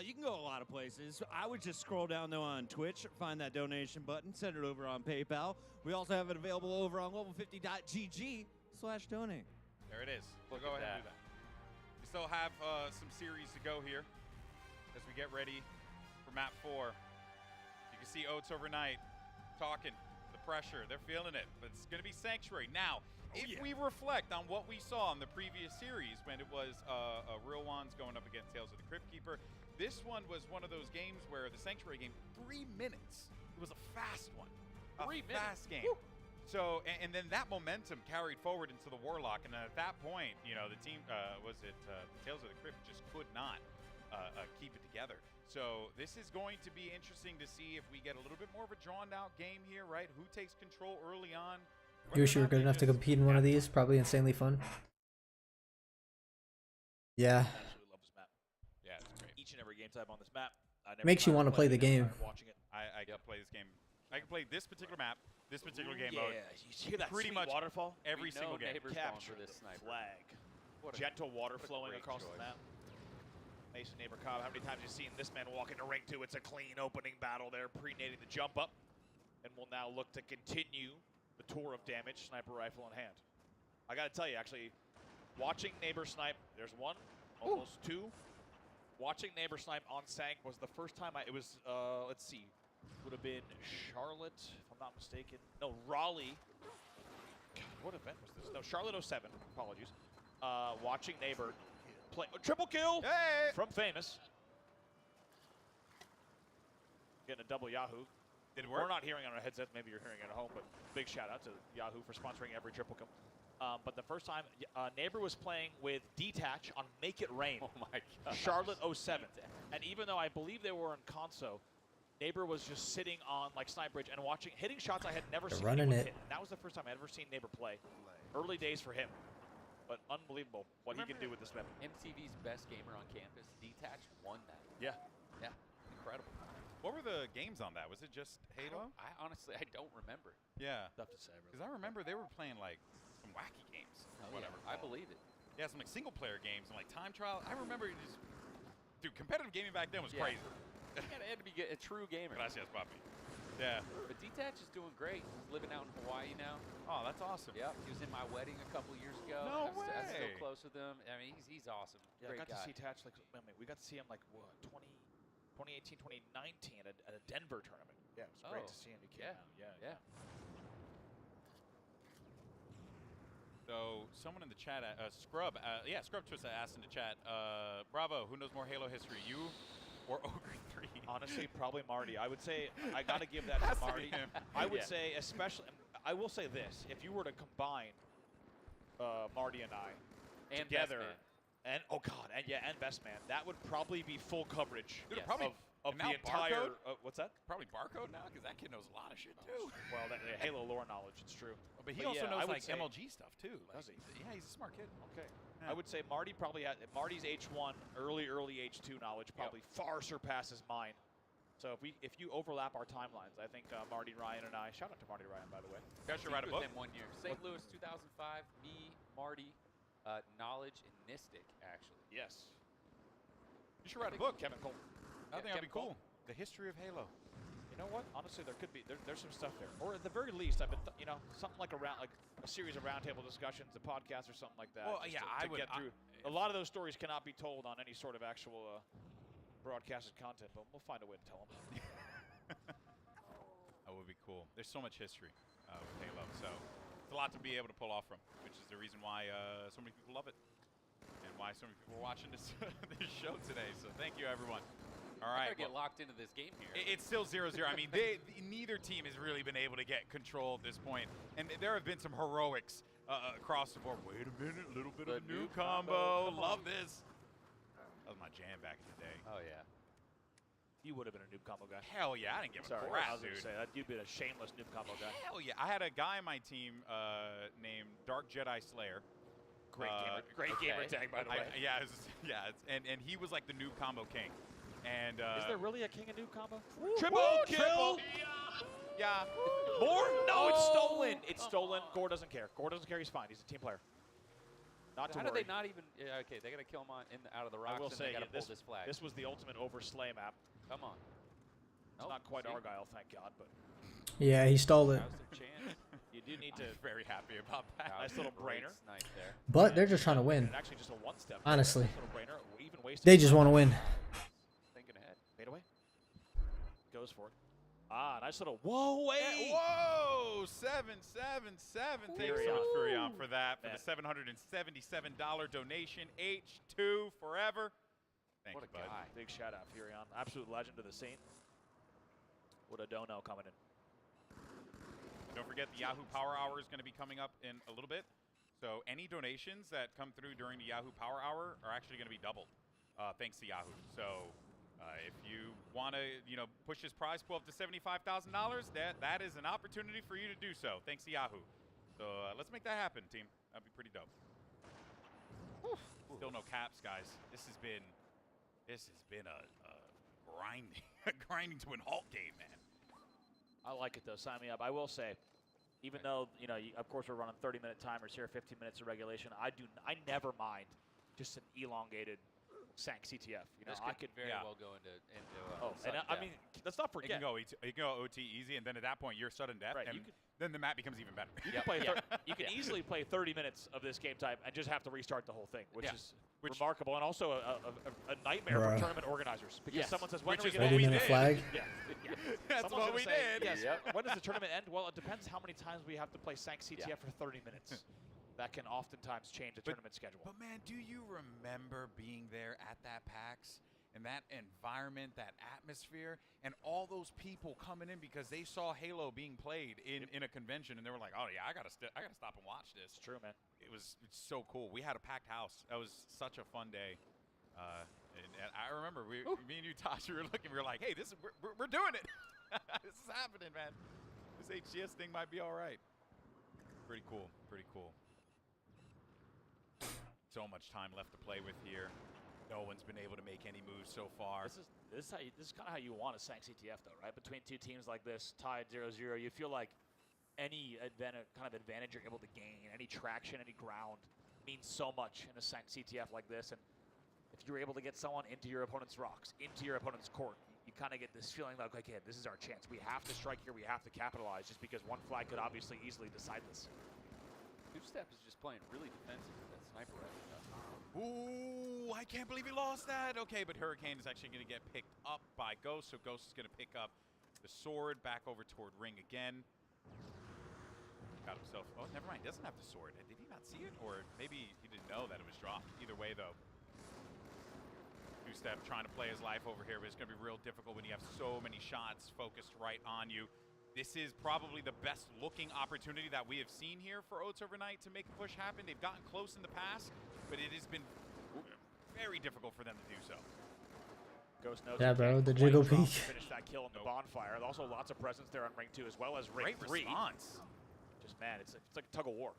[SPEAKER 1] You can go a lot of places. I would just scroll down though on Twitch, find that donation button, send it over on PayPal. We also have it available over on level50.gg/donate.
[SPEAKER 2] There it is. We'll go ahead and do that. We still have some series to go here as we get ready for map 4. You can see Oats Overnight talking, the pressure, they're feeling it, but it's going to be Sanctuary. Now, if we reflect on what we saw in the previous series when it was Real Ones going up against Tales of the Crypt Keeper, this one was one of those games where the Sanctuary game, 3 minutes. It was a fast one. A fast game. Woo. So, and then that momentum carried forward into the Warlock, and at that point, you know, the team, Tales of the Crypt just could not keep it together. So this is going to be interesting to see if we get a little bit more of a drawn-out game here, right? Who takes control early on?
[SPEAKER 16] You wish you were good enough to compete in one of these? Probably insanely fun. Yeah.
[SPEAKER 20] Absolutely love this map.
[SPEAKER 2] Yeah, it's great.
[SPEAKER 20] Each and every game type on this map.
[SPEAKER 16] Makes you want to play the game.
[SPEAKER 20] Watching it.
[SPEAKER 2] I can play this game. I can play this particular map, this particular game
[SPEAKER 20] yeah.
[SPEAKER 2] mode.
[SPEAKER 20] You hear that
[SPEAKER 2] pretty
[SPEAKER 20] sweet
[SPEAKER 2] much
[SPEAKER 20] waterfall?
[SPEAKER 2] every single game.
[SPEAKER 20] Capture this flag. Gentle water flowing across the map. Mason Neighbor Cobb, how many times have you seen this man walk into ring 2? It's a clean opening battle there, pre-nating the jump up. And we'll now look to continue the tour of damage, sniper rifle in hand. I gotta tell you, actually, watching Neighbor snipe, there's one, almost two. Watching Neighbor snipe on Sank was the first time let's see, would have been Charlotte, if I'm not mistaken. No, Raleigh. God, what event was this? No, Charlotte 07, apologies. Watching Neighbor play, triple kill from Famous. Getting a double Yahoo.
[SPEAKER 2] Did it work?
[SPEAKER 20] We're not hearing it on our headsets, maybe you're hearing it at home, but big shout out to Yahoo for sponsoring every triple kill. But the first time, Neighbor was playing with Detach on Make It Rain.
[SPEAKER 11] Oh my God.
[SPEAKER 20] Charlotte 07. And even though I believe they were in Conso, Neighbor was just sitting on like Snipe Bridge and hitting shots I had never seen anyone hit. And that was the first time I had ever seen Neighbor play. Early days for him. But unbelievable what he can do with this map.
[SPEAKER 11] MTV's best gamer on campus, Detach, won that.
[SPEAKER 20] Yeah.
[SPEAKER 11] Yeah. Incredible.
[SPEAKER 2] What were the games on that? Was it just Halo?
[SPEAKER 11] I honestly don't remember.
[SPEAKER 2] Yeah.
[SPEAKER 20] Tough to say.
[SPEAKER 2] Because I remember they were playing like some wacky games or whatever.
[SPEAKER 11] Yeah, I believe it.
[SPEAKER 2] Yeah, some like single player games and like time trial. I remember just, dude, competitive gaming back then was crazy.
[SPEAKER 11] You had to be a true gamer.
[SPEAKER 2] Gracias, papi. Yeah.
[SPEAKER 11] But Detach is doing great. He's living out in Hawaii now.
[SPEAKER 2] Oh, that's awesome.
[SPEAKER 11] Yep. He was in my wedding a couple years ago.
[SPEAKER 2] No
[SPEAKER 11] I'm
[SPEAKER 2] way.
[SPEAKER 11] still close with him. I mean, he's awesome.
[SPEAKER 20] Yeah,
[SPEAKER 11] Great
[SPEAKER 20] I got
[SPEAKER 11] guy.
[SPEAKER 20] to see Detach we got to see him like what 2018, 2019 at a Denver tournament. Yeah, it was great to see him. He came out. Yeah.
[SPEAKER 2] So someone in the chat, Scrub Twista asked in the chat, Bravo, who knows more Halo history, you or Ogre 3?
[SPEAKER 20] Honestly, probably Marty. I would say I got to give that to Marty. I would say especially. I will say this: if you were to combine Marty and I
[SPEAKER 11] and
[SPEAKER 20] together, and Best Man, that would probably be full coverage of the entire. What's that?
[SPEAKER 2] Probably Barcode now, because that kid knows a lot of shit too.
[SPEAKER 20] Well, Halo lore knowledge, it's true.
[SPEAKER 2] But he also knows like MLG stuff too.
[SPEAKER 20] Does he?
[SPEAKER 2] Yeah, he's a smart kid.
[SPEAKER 20] Okay.
[SPEAKER 2] Yeah.
[SPEAKER 20] I would say Marty probably Marty's H1, early H2 knowledge probably far surpasses mine. So if you overlap our timelines, I think Marty Ryan and I, shout out to Marty Ryan by the way.
[SPEAKER 2] You guys should write a book.
[SPEAKER 11] Him 1 year. St. Louis 2005, me, Marty, Knowledge, and Mystic actually.
[SPEAKER 20] Yes.
[SPEAKER 2] You should write a book.
[SPEAKER 20] Kevin Cole.
[SPEAKER 2] I think that'd be cool. The history of Halo.
[SPEAKER 20] You know what? Honestly, there could be there's some stuff there, or at the very least, I've been something like a series of roundtable discussions, a podcast, or something like that.
[SPEAKER 2] Well, yeah, I would
[SPEAKER 20] get through. A lot of those stories cannot be told on any sort of actual broadcasted content, but we'll find a way to tell them.
[SPEAKER 2] That would be cool. There's so much history with Halo, so it's a lot to be able to pull off from, which is the reason why so many people love it, and why so many people are watching this this show today. So thank you, everyone. All right,
[SPEAKER 11] get locked into this game here.
[SPEAKER 2] It's still 0-0. I mean, neither team has really been able to get control at this point, and there have been some heroics across the board. Wait a minute, a little bit of a new combo. Love this. That was my jam back in the day.
[SPEAKER 11] Oh yeah.
[SPEAKER 20] You would have been a noob combo guy.
[SPEAKER 2] Hell yeah, I didn't give a crap,
[SPEAKER 20] I was
[SPEAKER 2] dude.
[SPEAKER 20] gonna say that you'd been a shameless noob combo guy.
[SPEAKER 2] Hell yeah, I had a guy on my team named Dark Jedi Slayer.
[SPEAKER 20] Great gamer tag, by the way.
[SPEAKER 2] And he was like the noob combo king. And
[SPEAKER 20] is there really a king of noob combo?
[SPEAKER 2] Triple kill! Yeah.
[SPEAKER 20] More? No, it's stolen. It's stolen. Gore doesn't care. Gore doesn't care. He's fine. He's a team player. Not to
[SPEAKER 11] How
[SPEAKER 20] worry.
[SPEAKER 11] did they not even? Yeah, okay, they gotta kill him out of the rocks.
[SPEAKER 20] I will
[SPEAKER 11] and
[SPEAKER 20] say
[SPEAKER 11] they gotta pull this flag.
[SPEAKER 20] This was the ultimate overslay map.
[SPEAKER 11] Come on.
[SPEAKER 20] It's not quite Argyle, thank God, but.
[SPEAKER 16] Yeah, he stole it.
[SPEAKER 20] You do need to.
[SPEAKER 2] I'm very happy about that.
[SPEAKER 20] Nice little brainer.
[SPEAKER 11] Snipe there.
[SPEAKER 16] But they're just trying to win.
[SPEAKER 20] Actually, just a one-step.
[SPEAKER 16] Honestly.
[SPEAKER 20] Nice little brainer. Even wasted.
[SPEAKER 16] They just want to win.
[SPEAKER 20] Thinking ahead. Fade away. Goes for it. Ah, nice little. Whoa, wait.
[SPEAKER 2] Whoa, 777. Thanks so much, Furion, for that. For the $777 donation. H2 forever. Thank
[SPEAKER 20] What
[SPEAKER 2] you,
[SPEAKER 20] a
[SPEAKER 2] bud.
[SPEAKER 20] guy. Big shout out, Furion. Absolute legend of the scene. What a dono coming in.
[SPEAKER 2] Don't forget the Yahoo Power Hour is going to be coming up in a little bit. So any donations that come through during the Yahoo Power Hour are actually going to be doubled, thanks to Yahoo. So If you want to, push his prize pool up to $75,000, that is an opportunity for you to do so. Thanks to Yahoo. So let's make that happen, team. That'd be pretty dope. Still no caps, guys. This has been a grinding to an halt game, man.
[SPEAKER 20] I like it though. Sign me up. I will say, even though of course we're running 30-minute timers here, 15 minutes of regulation. I never mind just an elongated Sank CTF.
[SPEAKER 11] I could very well go into
[SPEAKER 20] I mean, let's not forget.
[SPEAKER 2] You can go OT easy, and then at that point you're sudden death, and then the map becomes even better.
[SPEAKER 20] You can easily play 30 minutes of this game type and just have to restart the whole thing, which is remarkable, and also a nightmare for tournament organizers, because someone says, when do we get
[SPEAKER 16] 30-minute flag?
[SPEAKER 2] That's what we did.
[SPEAKER 20] Yes. When does the tournament end? Well, it depends how many times we have to play Sank CTF for 30 minutes. That can oftentimes change the tournament schedule.
[SPEAKER 2] But man, do you remember being there at that PAX and that environment, that atmosphere, and all those people coming in because they saw Halo being played in a convention, and they were like, "Oh yeah, I gotta stop and watch this."
[SPEAKER 20] It's true, man.
[SPEAKER 2] It's so cool. We had a packed house. That was such a fun day. And I remember me and you, Tosh, we were looking. We were like, "Hey, we're doing it. This is happening, man. This HGS thing might be all right." Pretty cool. Pretty cool. So much time left to play with here. No one's been able to make any moves so far.
[SPEAKER 20] This is kind of how you want a Sank CTF, though, right? Between two teams like this, tied 0-0, you feel like any advantage you're able to gain, any traction, any ground, means so much in a Sank CTF like this. And if you're able to get someone into your opponent's rocks, into your opponent's court, you kind of get this feeling like, okay, this is our chance. We have to strike here. We have to capitalize, just because one flag could obviously easily decide this.
[SPEAKER 11] Two-Step is just playing really defensive with that sniper rifle.
[SPEAKER 2] Ooh, I can't believe he lost that. Okay, but Hurricane is actually going to get picked up by Ghost, so Ghost is going to pick up the sword back over toward Ring again. Got himself. Oh, never mind. He doesn't have the sword. Did he not see it? Or maybe he didn't know that it was dropped. Either way, though. Two-Step trying to play his life over here, but it's going to be real difficult when you have so many shots focused right on you. This is probably the best looking opportunity that we have seen here for Oats overnight to make a push happen. They've gotten close in the past, but it has been very difficult for them to do so.
[SPEAKER 20] Ghost knows
[SPEAKER 16] bro, the jiggle peek.
[SPEAKER 20] Finish that kill in the bonfire. There's also lots of presence there on Ring 2 as well as Ring 3.
[SPEAKER 2] Great response.
[SPEAKER 20] Just, man, it's like a tug of war.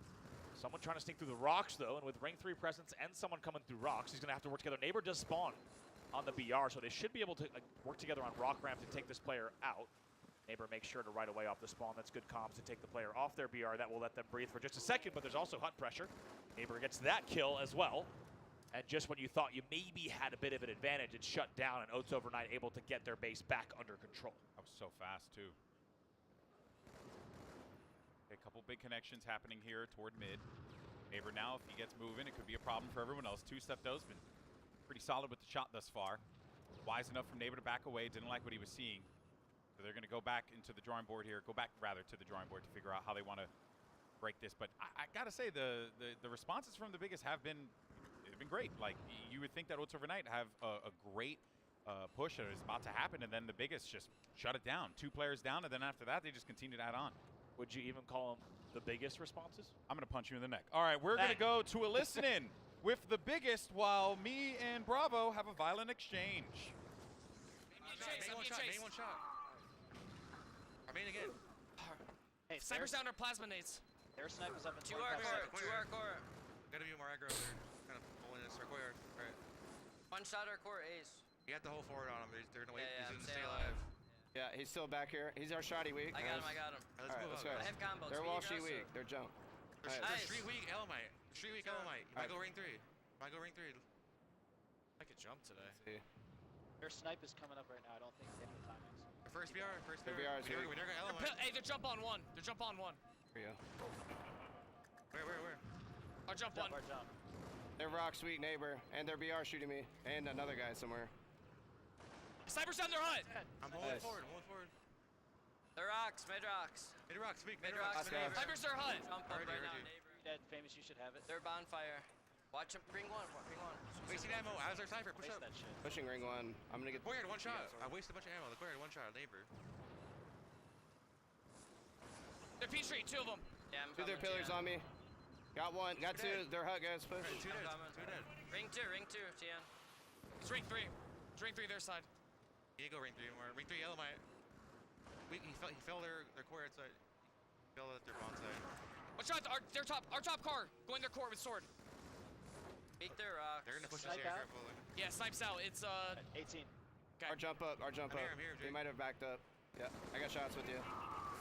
[SPEAKER 20] Someone trying to sneak through the rocks, though, and with Ring 3 presence and someone coming through rocks, he's going to have to work together. Neighbor does spawn on the BR, so they should be able to work together on rock ramp to take this player out. Neighbor makes sure to right away off the spawn. That's good comms to take the player off their BR. That will let them breathe for just a second, but there's also hut pressure. Neighbor gets that kill as well. And just when you thought you maybe had a bit of an advantage, it's shut down, and Oats overnight able to get their base back under control.
[SPEAKER 2] That was so fast, too. A couple big connections happening here toward mid. Neighbor now, if he gets moving, it could be a problem for everyone else. Two-Step, though, has been pretty solid with the shot thus far. Wise enough from Neighbor to back away. Didn't like what he was seeing. So they're going to go back into the drawing board here. Go back, rather, to the drawing board to figure out how they want to break this. But I got to say, the responses from the biggest have been great. Like, you would think that Oats overnight have a great push that is about to happen, and then the biggest just shut it down. 2 players down, and then after that, they just continue to add on.
[SPEAKER 20] Would you even call them the biggest responses?
[SPEAKER 2] I'm going to punch you in the neck. All right, we're going to go to a listen-in with the biggest while me and Bravo have a violent exchange.
[SPEAKER 13] Main one shot. Our main again.
[SPEAKER 7] Hey, snipers down our plasma nades.
[SPEAKER 12] Their snipers up in
[SPEAKER 7] 2 our core.
[SPEAKER 13] Gotta be more aggro. They're kind of pulling in our courtyard. All right.
[SPEAKER 7] One shot our core ace.
[SPEAKER 13] You got the whole forward on him. They're gonna wait.
[SPEAKER 7] Yeah,
[SPEAKER 13] he's gonna stay alive.
[SPEAKER 23] Yeah, he's still back here. He's our shoddy weak.
[SPEAKER 7] I got him.
[SPEAKER 13] All right,
[SPEAKER 23] let's go.
[SPEAKER 7] I have combos.
[SPEAKER 23] They're Walshy weak. They're jump.
[SPEAKER 13] They're street weak Elamite. Street weak Elamite. You might go ring 3. I could jump today.
[SPEAKER 12] Their snipe is coming up right now. I don't think they have the timings.
[SPEAKER 13] First BR.
[SPEAKER 23] We
[SPEAKER 13] never got Elamite.
[SPEAKER 7] Hey, they're jump on 1.
[SPEAKER 23] Here you go.
[SPEAKER 13] Where?
[SPEAKER 7] Our jump 1.
[SPEAKER 23] They're rock sweet Neighbor, and their BR shooting me, and another guy somewhere.
[SPEAKER 7] Snipers down their hut.
[SPEAKER 13] I'm holding forward.
[SPEAKER 7] They're rocks. Mid rocks. Snipers their hut. Jump up right now, Neighbor.
[SPEAKER 12] Dead, famous. You should have it.
[SPEAKER 7] They're bonfire. Watch him. Ring 1.
[SPEAKER 13] Wasting ammo. How's our sniper? Push up.
[SPEAKER 12] That shit.
[SPEAKER 23] Pushing ring 1. I'm gonna get.
[SPEAKER 13] Courtyard 1 shot. I wasted a bunch of ammo. The courtyard 1 shot. Neighbor.
[SPEAKER 7] They're P Street. 2 of them. Yeah, I'm
[SPEAKER 23] Two of their pillars on me. Got 1. Got 2. Their hut guys. Push.
[SPEAKER 13] 2 dead.
[SPEAKER 7] Ring 2. Tian.
[SPEAKER 3] It's ring 3. It's ring 3 their side.
[SPEAKER 13] You go ring 3 more. Ring 3 yellow might. He fell their core outside. He fell at their bond side.
[SPEAKER 7] Watch out, our top car. Going their core with sword. Beat their rocks.
[SPEAKER 13] They're gonna push
[SPEAKER 7] Snipe
[SPEAKER 13] us here,
[SPEAKER 7] out.
[SPEAKER 13] careful.
[SPEAKER 7] Yeah, snipes out. It's
[SPEAKER 23] 18. Our jump up.
[SPEAKER 13] I'm here,
[SPEAKER 23] They might have backed up. Yeah, I got shots with you.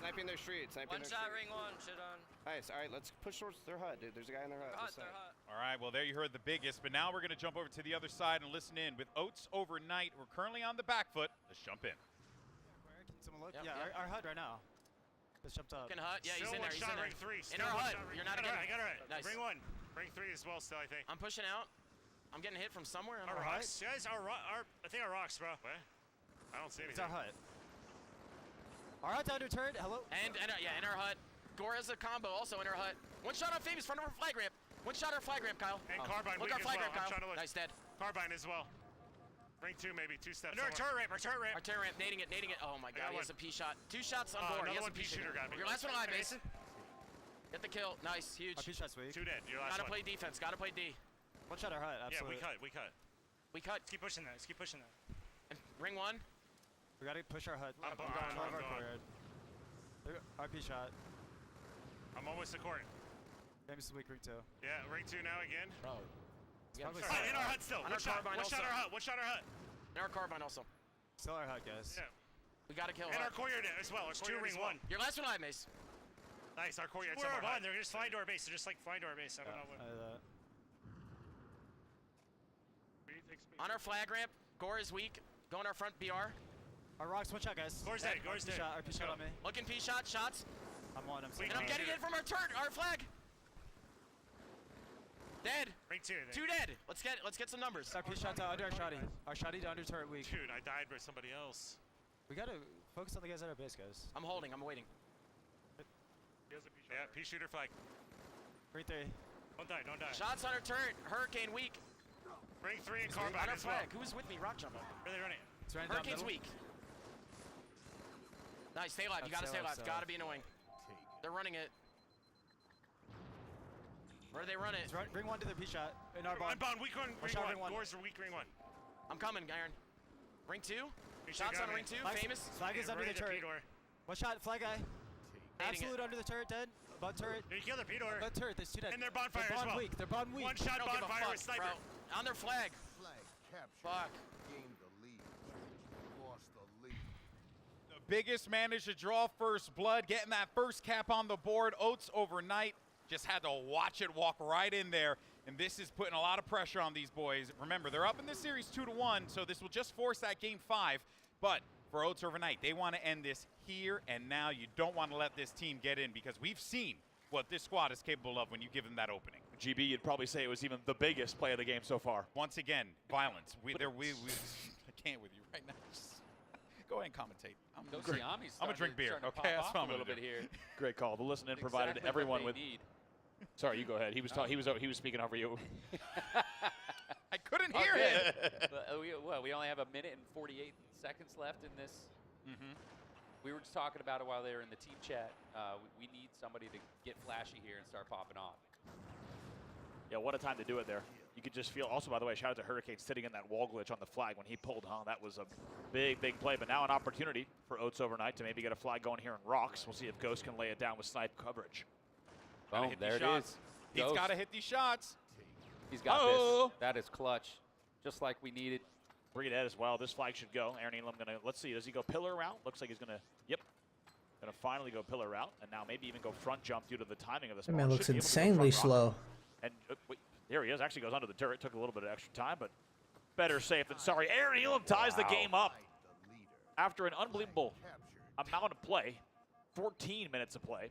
[SPEAKER 23] Sniping their street.
[SPEAKER 7] One shot, ring 1, shit on.
[SPEAKER 23] Nice. All right, let's push towards their hut, dude. There's a guy in their hut.
[SPEAKER 7] They're hot.
[SPEAKER 2] All right, well, there you heard the biggest, but now we're going to jump over to the other side and listen in. With Oats overnight, we're currently on the back foot. Let's jump in.
[SPEAKER 4] Can someone look? Yeah, our hut right now. Just jumped up.
[SPEAKER 24] Fucking hut. Yeah, he's in there. He's in there.
[SPEAKER 8] Ring 3.
[SPEAKER 24] In our hut. You're not
[SPEAKER 8] I got it right.
[SPEAKER 24] Nice.
[SPEAKER 8] Ring 1. Ring 3 as well still, I think.
[SPEAKER 24] I'm pushing out. I'm getting hit from somewhere.
[SPEAKER 8] Our rocks? Guys, I think our rocks, bro. What? I don't see anything.
[SPEAKER 4] It's our hut. Our hut's under turret. Hello?
[SPEAKER 24] And yeah, in our hut. Gore has a combo also in our hut. One shot on Famous, front of our flag ramp. One shot our flag ramp, Kyle.
[SPEAKER 8] And Carbine
[SPEAKER 24] Look
[SPEAKER 8] weak
[SPEAKER 24] our
[SPEAKER 8] as
[SPEAKER 24] flag
[SPEAKER 8] well.
[SPEAKER 24] ramp,
[SPEAKER 8] I'm
[SPEAKER 24] Kyle.
[SPEAKER 8] trying to look.
[SPEAKER 24] Nice, dead.
[SPEAKER 8] Carbine as well. Ring 2 maybe, 2 steps.
[SPEAKER 7] No, our turret ramp.
[SPEAKER 24] Our turret ramp, nading it. Oh my god, he has a P shot. 2 shots on board. He has a P shooter. Your last one alive, Mason. Get the kill. Nice, huge.
[SPEAKER 4] Our P shot's weak.
[SPEAKER 8] 2 dead. Your last
[SPEAKER 24] Gotta play defense. Gotta play D.
[SPEAKER 4] One shot our hut. Absolutely.
[SPEAKER 8] Yeah, we cut.
[SPEAKER 24] We cut.
[SPEAKER 8] Let's keep pushing that.
[SPEAKER 24] And ring 1.
[SPEAKER 4] We gotta push our hut.
[SPEAKER 8] I'm going.
[SPEAKER 4] RP shot.
[SPEAKER 8] I'm almost to court.
[SPEAKER 4] Famous is weak, ring 2.
[SPEAKER 8] Yeah, ring 2 now again.
[SPEAKER 24] Bro.
[SPEAKER 8] In our hut still. One shot our hut.
[SPEAKER 24] In our carbine also.
[SPEAKER 4] Still our hut, guys.
[SPEAKER 8] Yeah.
[SPEAKER 24] We gotta kill
[SPEAKER 8] And
[SPEAKER 24] hut.
[SPEAKER 8] our courtyard as well. Our
[SPEAKER 24] 2
[SPEAKER 8] courtyard
[SPEAKER 24] ring
[SPEAKER 8] as well.
[SPEAKER 24] 1. Your last one alive, Mace.
[SPEAKER 8] Nice, our courtyard's on our hut. They're just flying to our base. They're just like flying to our base. I don't know what.
[SPEAKER 24] On our flag ramp, Gore is weak. Go in our front BR.
[SPEAKER 4] Our rocks, one shot, guys.
[SPEAKER 8] Gore's dead.
[SPEAKER 4] RP shot on me.
[SPEAKER 24] Looking P shot, shots.
[SPEAKER 4] I'm on him.
[SPEAKER 24] And I'm getting it from our turret, our flag. Dead.
[SPEAKER 8] Ring 2.
[SPEAKER 24] 2 dead. Let's get some numbers.
[SPEAKER 4] RP shot under our shotty. Our shotty to under turret weak.
[SPEAKER 8] Dude, I died by somebody else.
[SPEAKER 4] We gotta focus on the guys at our base, guys.
[SPEAKER 24] I'm holding. I'm waiting.
[SPEAKER 8] Yeah, P shooter flag.
[SPEAKER 4] Ring 3.
[SPEAKER 8] Don't die.
[SPEAKER 24] Shots on our turret. Hurricane weak.
[SPEAKER 8] Ring 3 and Carbine
[SPEAKER 24] on our
[SPEAKER 8] as well.
[SPEAKER 24] flag. Who's with me? Rock jump up.
[SPEAKER 8] Where are they running?
[SPEAKER 24] Hurricane's weak. Nice. Stay alive. You gotta stay alive. Gotta be annoying. They're running it. Where do they run it?
[SPEAKER 4] Ring 1 to their P shot. In our bond.
[SPEAKER 8] Unbound, weak ring 1. Gore's weak ring 1.
[SPEAKER 24] I'm coming, Iron. Ring 2. Shots on ring 2. Famous.
[SPEAKER 4] Flag is under the turret. One shot, flag guy. Absolute under the turret, dead. Bud turret.
[SPEAKER 8] You kill their P-door.
[SPEAKER 4] Bud turret, there's 2 dead.
[SPEAKER 8] And their bonfire as well.
[SPEAKER 4] They're bond weak.
[SPEAKER 8] One shot bonfire with sniper.
[SPEAKER 24] Bro. On their flag. Fuck.
[SPEAKER 10] Gained the lead. Lost the lead.
[SPEAKER 2] The biggest managed to draw first blood, getting that first cap on the board. Oats overnight just had to watch it walk right in there, and this is putting a lot of pressure on these boys. Remember, they're up in this series 2-1, so this will just force that game 5. But for Oats overnight, they want to end this here and now. You don't want to let this team get in because we've seen what this squad is capable of when you give them that opening.
[SPEAKER 20] GB, you'd probably say it was even the biggest play of the game so far.
[SPEAKER 2] Once again, violence. I can't with you right now. Just go ahead and commentate. I'm gonna drink beer. Okay, that's what I'm gonna do.
[SPEAKER 20] Great call. The listen-in provided
[SPEAKER 11] exactly
[SPEAKER 20] everyone with.
[SPEAKER 11] Need.
[SPEAKER 20] Sorry, you go ahead. He was speaking over you.
[SPEAKER 2] I couldn't hear it.
[SPEAKER 11] We only have 1 minute and 48 seconds left in this. We were just talking about it while they were in the team chat. We need somebody to get flashy here and start popping off.
[SPEAKER 20] Yeah, what a time to do it there. You could just feel, also, by the way, shout out to Hurricane sitting in that wall glitch on the flag when he pulled, that was a big, big play. But now an opportunity for Oats overnight to maybe get a flag going here in Rocks. We'll see if Ghost can lay it down with snipe coverage.
[SPEAKER 11] Boom, there it is.
[SPEAKER 2] He's got to hit these shots.
[SPEAKER 11] He's got this. That is clutch, just like we needed.
[SPEAKER 20] 3 dead as well. This flag should go. Aaron Elam gonna, let's see, does he go pillar route? Looks like he's gonna, gonna finally go pillar route, and now maybe even go front jump due to the timing of this.
[SPEAKER 16] That man looks insanely slow.
[SPEAKER 20] And here he is. Actually goes under the turret. Took a little bit of extra time, but better safe than sorry. Aaron Elam ties the game up after an unbelievable amount of play, 14 minutes of play.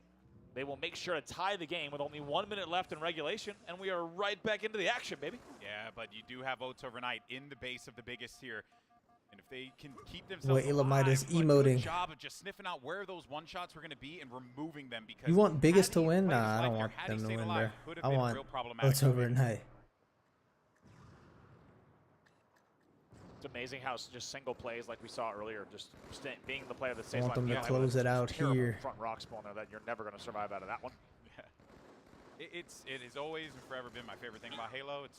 [SPEAKER 20] They will make sure to tie the game with only 1 minute left in regulation, and we are right back into the action, baby.
[SPEAKER 2] Yeah, but you do have Oats overnight in the base of the biggest here. And if they can keep themselves
[SPEAKER 16] Elamite is
[SPEAKER 2] do a
[SPEAKER 16] emoting.
[SPEAKER 2] good job of just sniffing out where those one shots were going to be and removing them, because
[SPEAKER 16] You want biggest to win? Nah, I don't want them to win there. I want Oats overnight.
[SPEAKER 20] It's amazing how just single plays like we saw earlier, just being the play of the
[SPEAKER 16] I
[SPEAKER 20] same
[SPEAKER 16] want
[SPEAKER 20] line.
[SPEAKER 16] them to close it out here.
[SPEAKER 20] Front rock spawn there that you're never going to survive out of that one.
[SPEAKER 2] Yeah. It has always and forever been my favorite thing about Halo. It's,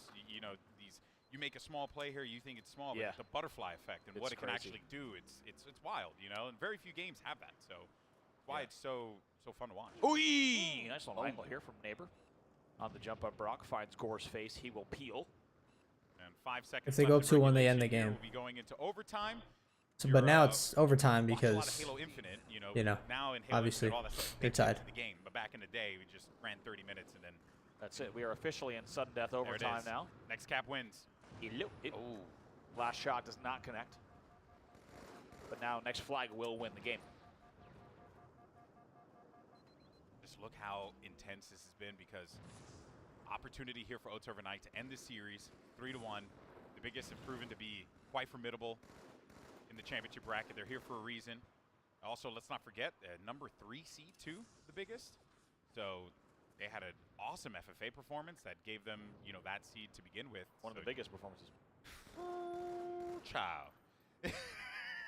[SPEAKER 2] these you make a small play here, you think it's small,
[SPEAKER 20] Yeah.
[SPEAKER 2] but the butterfly effect and
[SPEAKER 20] It's
[SPEAKER 2] what it can
[SPEAKER 20] crazy.
[SPEAKER 2] actually do, it's wild, you know. And very few games have that, so that's why it's so fun to watch.
[SPEAKER 20] Ooh, nice little angle here from Neighbor. On the jump up, Brock finds Gore's face. He will peel.
[SPEAKER 2] And 5 seconds.
[SPEAKER 16] If they go 2-1, they end the game.
[SPEAKER 2] We'll be going into overtime.
[SPEAKER 16] So, but now it's overtime because,
[SPEAKER 2] Halo Infinite,
[SPEAKER 16] you know,
[SPEAKER 2] now in Halo
[SPEAKER 16] obviously
[SPEAKER 2] Infinite, all that stuff
[SPEAKER 16] they're
[SPEAKER 2] baked into
[SPEAKER 16] tied.
[SPEAKER 2] the game. But back in the day, we just ran 30 minutes and then.
[SPEAKER 20] That's it. We are officially in sudden death
[SPEAKER 2] There it
[SPEAKER 20] overtime
[SPEAKER 2] is.
[SPEAKER 20] now.
[SPEAKER 2] Next cap wins.
[SPEAKER 20] Last shot does not connect. But now next flag will win the game.
[SPEAKER 2] Just look how intense this has been because opportunity here for Oats overnight to end the series 3-1. The biggest have proven to be quite formidable in the championship bracket. They're here for a reason. Also, let's not forget number 3 seed too, the biggest. So they had an awesome FFA performance that gave them, you know, that seed to begin with.
[SPEAKER 20] One of the biggest performances.
[SPEAKER 2] Ciao.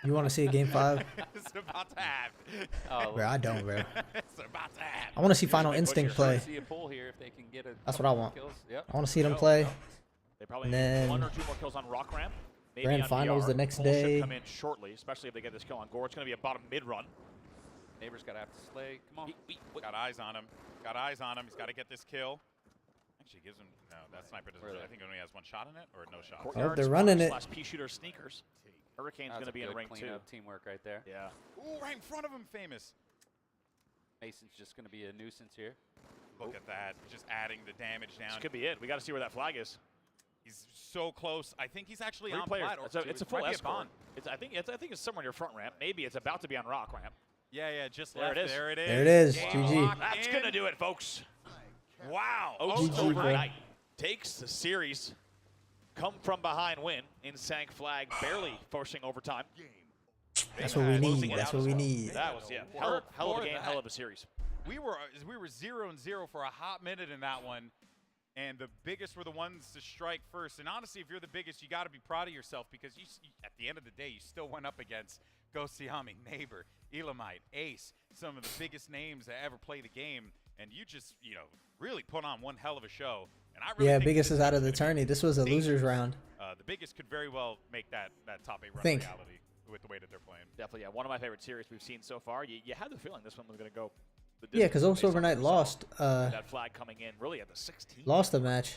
[SPEAKER 16] You want to see a game 5?
[SPEAKER 2] It's about to happen.
[SPEAKER 16] Bro, I don't, bro.
[SPEAKER 2] It's about to happen.
[SPEAKER 16] I want to see Final Instinct play.
[SPEAKER 11] See a pull here if they can get a
[SPEAKER 16] That's what I want.
[SPEAKER 11] kills. Yep.
[SPEAKER 16] I want to see them play.
[SPEAKER 20] They probably
[SPEAKER 16] And
[SPEAKER 20] need
[SPEAKER 16] then
[SPEAKER 20] 1 or 2 more kills on Rock Ramp. Maybe
[SPEAKER 16] Grand
[SPEAKER 20] on
[SPEAKER 16] Finals
[SPEAKER 20] VR.
[SPEAKER 16] the next
[SPEAKER 20] Pull
[SPEAKER 16] day.
[SPEAKER 20] should come in shortly, especially if they get this kill on Gore. It's going to be a bottom mid-run.
[SPEAKER 11] Neighbor's got to have to slay. Come on.
[SPEAKER 2] Got eyes on him. Got eyes on him. He's got to get this kill. Actually, gives him no. That sniper doesn't. I think he only has 1 shot in it, or no shot.
[SPEAKER 16] Oh, they're running it.
[SPEAKER 20] /P shooter sneakers. Hurricane's
[SPEAKER 11] That's
[SPEAKER 20] going to be in
[SPEAKER 11] good
[SPEAKER 20] ring 2.
[SPEAKER 11] cleanup teamwork right there.
[SPEAKER 20] Yeah.
[SPEAKER 2] Ooh, right in front of him, famous.
[SPEAKER 11] Mason's just going to be a nuisance here.
[SPEAKER 2] Look at that, just adding the damage down.
[SPEAKER 20] This could be it. We got to see where that flag is.
[SPEAKER 2] He's so close. I think he's actually
[SPEAKER 20] 3
[SPEAKER 2] on
[SPEAKER 20] players.
[SPEAKER 2] plat.
[SPEAKER 20] It's a full escort. I think it's somewhere near front ramp. Maybe it's about to be on Rock Ramp.
[SPEAKER 2] Yeah, just
[SPEAKER 20] there
[SPEAKER 2] left.
[SPEAKER 20] It is.
[SPEAKER 2] There it is.
[SPEAKER 16] There it is.
[SPEAKER 2] Game
[SPEAKER 16] GG.
[SPEAKER 2] locked
[SPEAKER 20] That's
[SPEAKER 2] in.
[SPEAKER 20] going to do it, folks.
[SPEAKER 2] Wow.
[SPEAKER 20] Oats
[SPEAKER 16] GG, bro.
[SPEAKER 20] overnight takes the series. Come from behind win. In-sank flag barely forcing overtime.
[SPEAKER 16] That's what we need. That's what we need.
[SPEAKER 20] That was, hell of a game, hell of a series.
[SPEAKER 2] We were 0-0 for a hot minute in that one, and the biggest were the ones to strike first. And honestly, if you're the biggest, you got to be proud of yourself because you, at the end of the day, you still went up against Ghost Siami, Neighbor, Elamite, Ace, some of the biggest names that ever play the game, and you just, you know, really put on one hell of a show. And I really think
[SPEAKER 16] biggest is out of the tourney. This was a losers round.
[SPEAKER 2] The biggest could very well make that top 8 run
[SPEAKER 16] Think.
[SPEAKER 2] reality with the way that they're playing.
[SPEAKER 20] Definitely, yeah. One of my favorite series we've seen so far. You had the feeling this one was going to go.
[SPEAKER 16] Yeah, because Oats overnight lost.
[SPEAKER 20] That flag coming in really at the 16th.
[SPEAKER 16] Lost the match.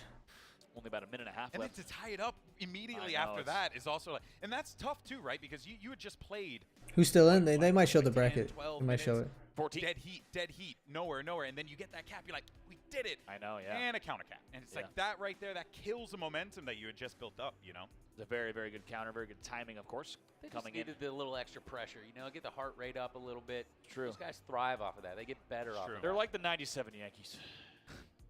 [SPEAKER 20] Only about a minute and a half
[SPEAKER 2] And
[SPEAKER 20] left.
[SPEAKER 2] then to tie it up immediately
[SPEAKER 20] I know,
[SPEAKER 2] after that is also like, and that's tough too, right? Because you had just played.
[SPEAKER 16] Who's still in? They might show the
[SPEAKER 2] 10,
[SPEAKER 16] bracket.
[SPEAKER 2] 12
[SPEAKER 16] They might show it.
[SPEAKER 20] 14.
[SPEAKER 2] Dead heat, nowhere, and then you get that cap. You're like, we did it.
[SPEAKER 20] I know, yeah.
[SPEAKER 2] And a counter cap, and it's like that right there. That kills the momentum that you had just built up. You know.
[SPEAKER 20] It's a very, very good counter, very good timing, of course.
[SPEAKER 11] They
[SPEAKER 20] coming
[SPEAKER 11] just needed the little extra pressure, you know, get the heart rate up a little bit.
[SPEAKER 20] True.
[SPEAKER 11] Those guys thrive off of that. They get better off of that.
[SPEAKER 20] They're like the '97 Yankees.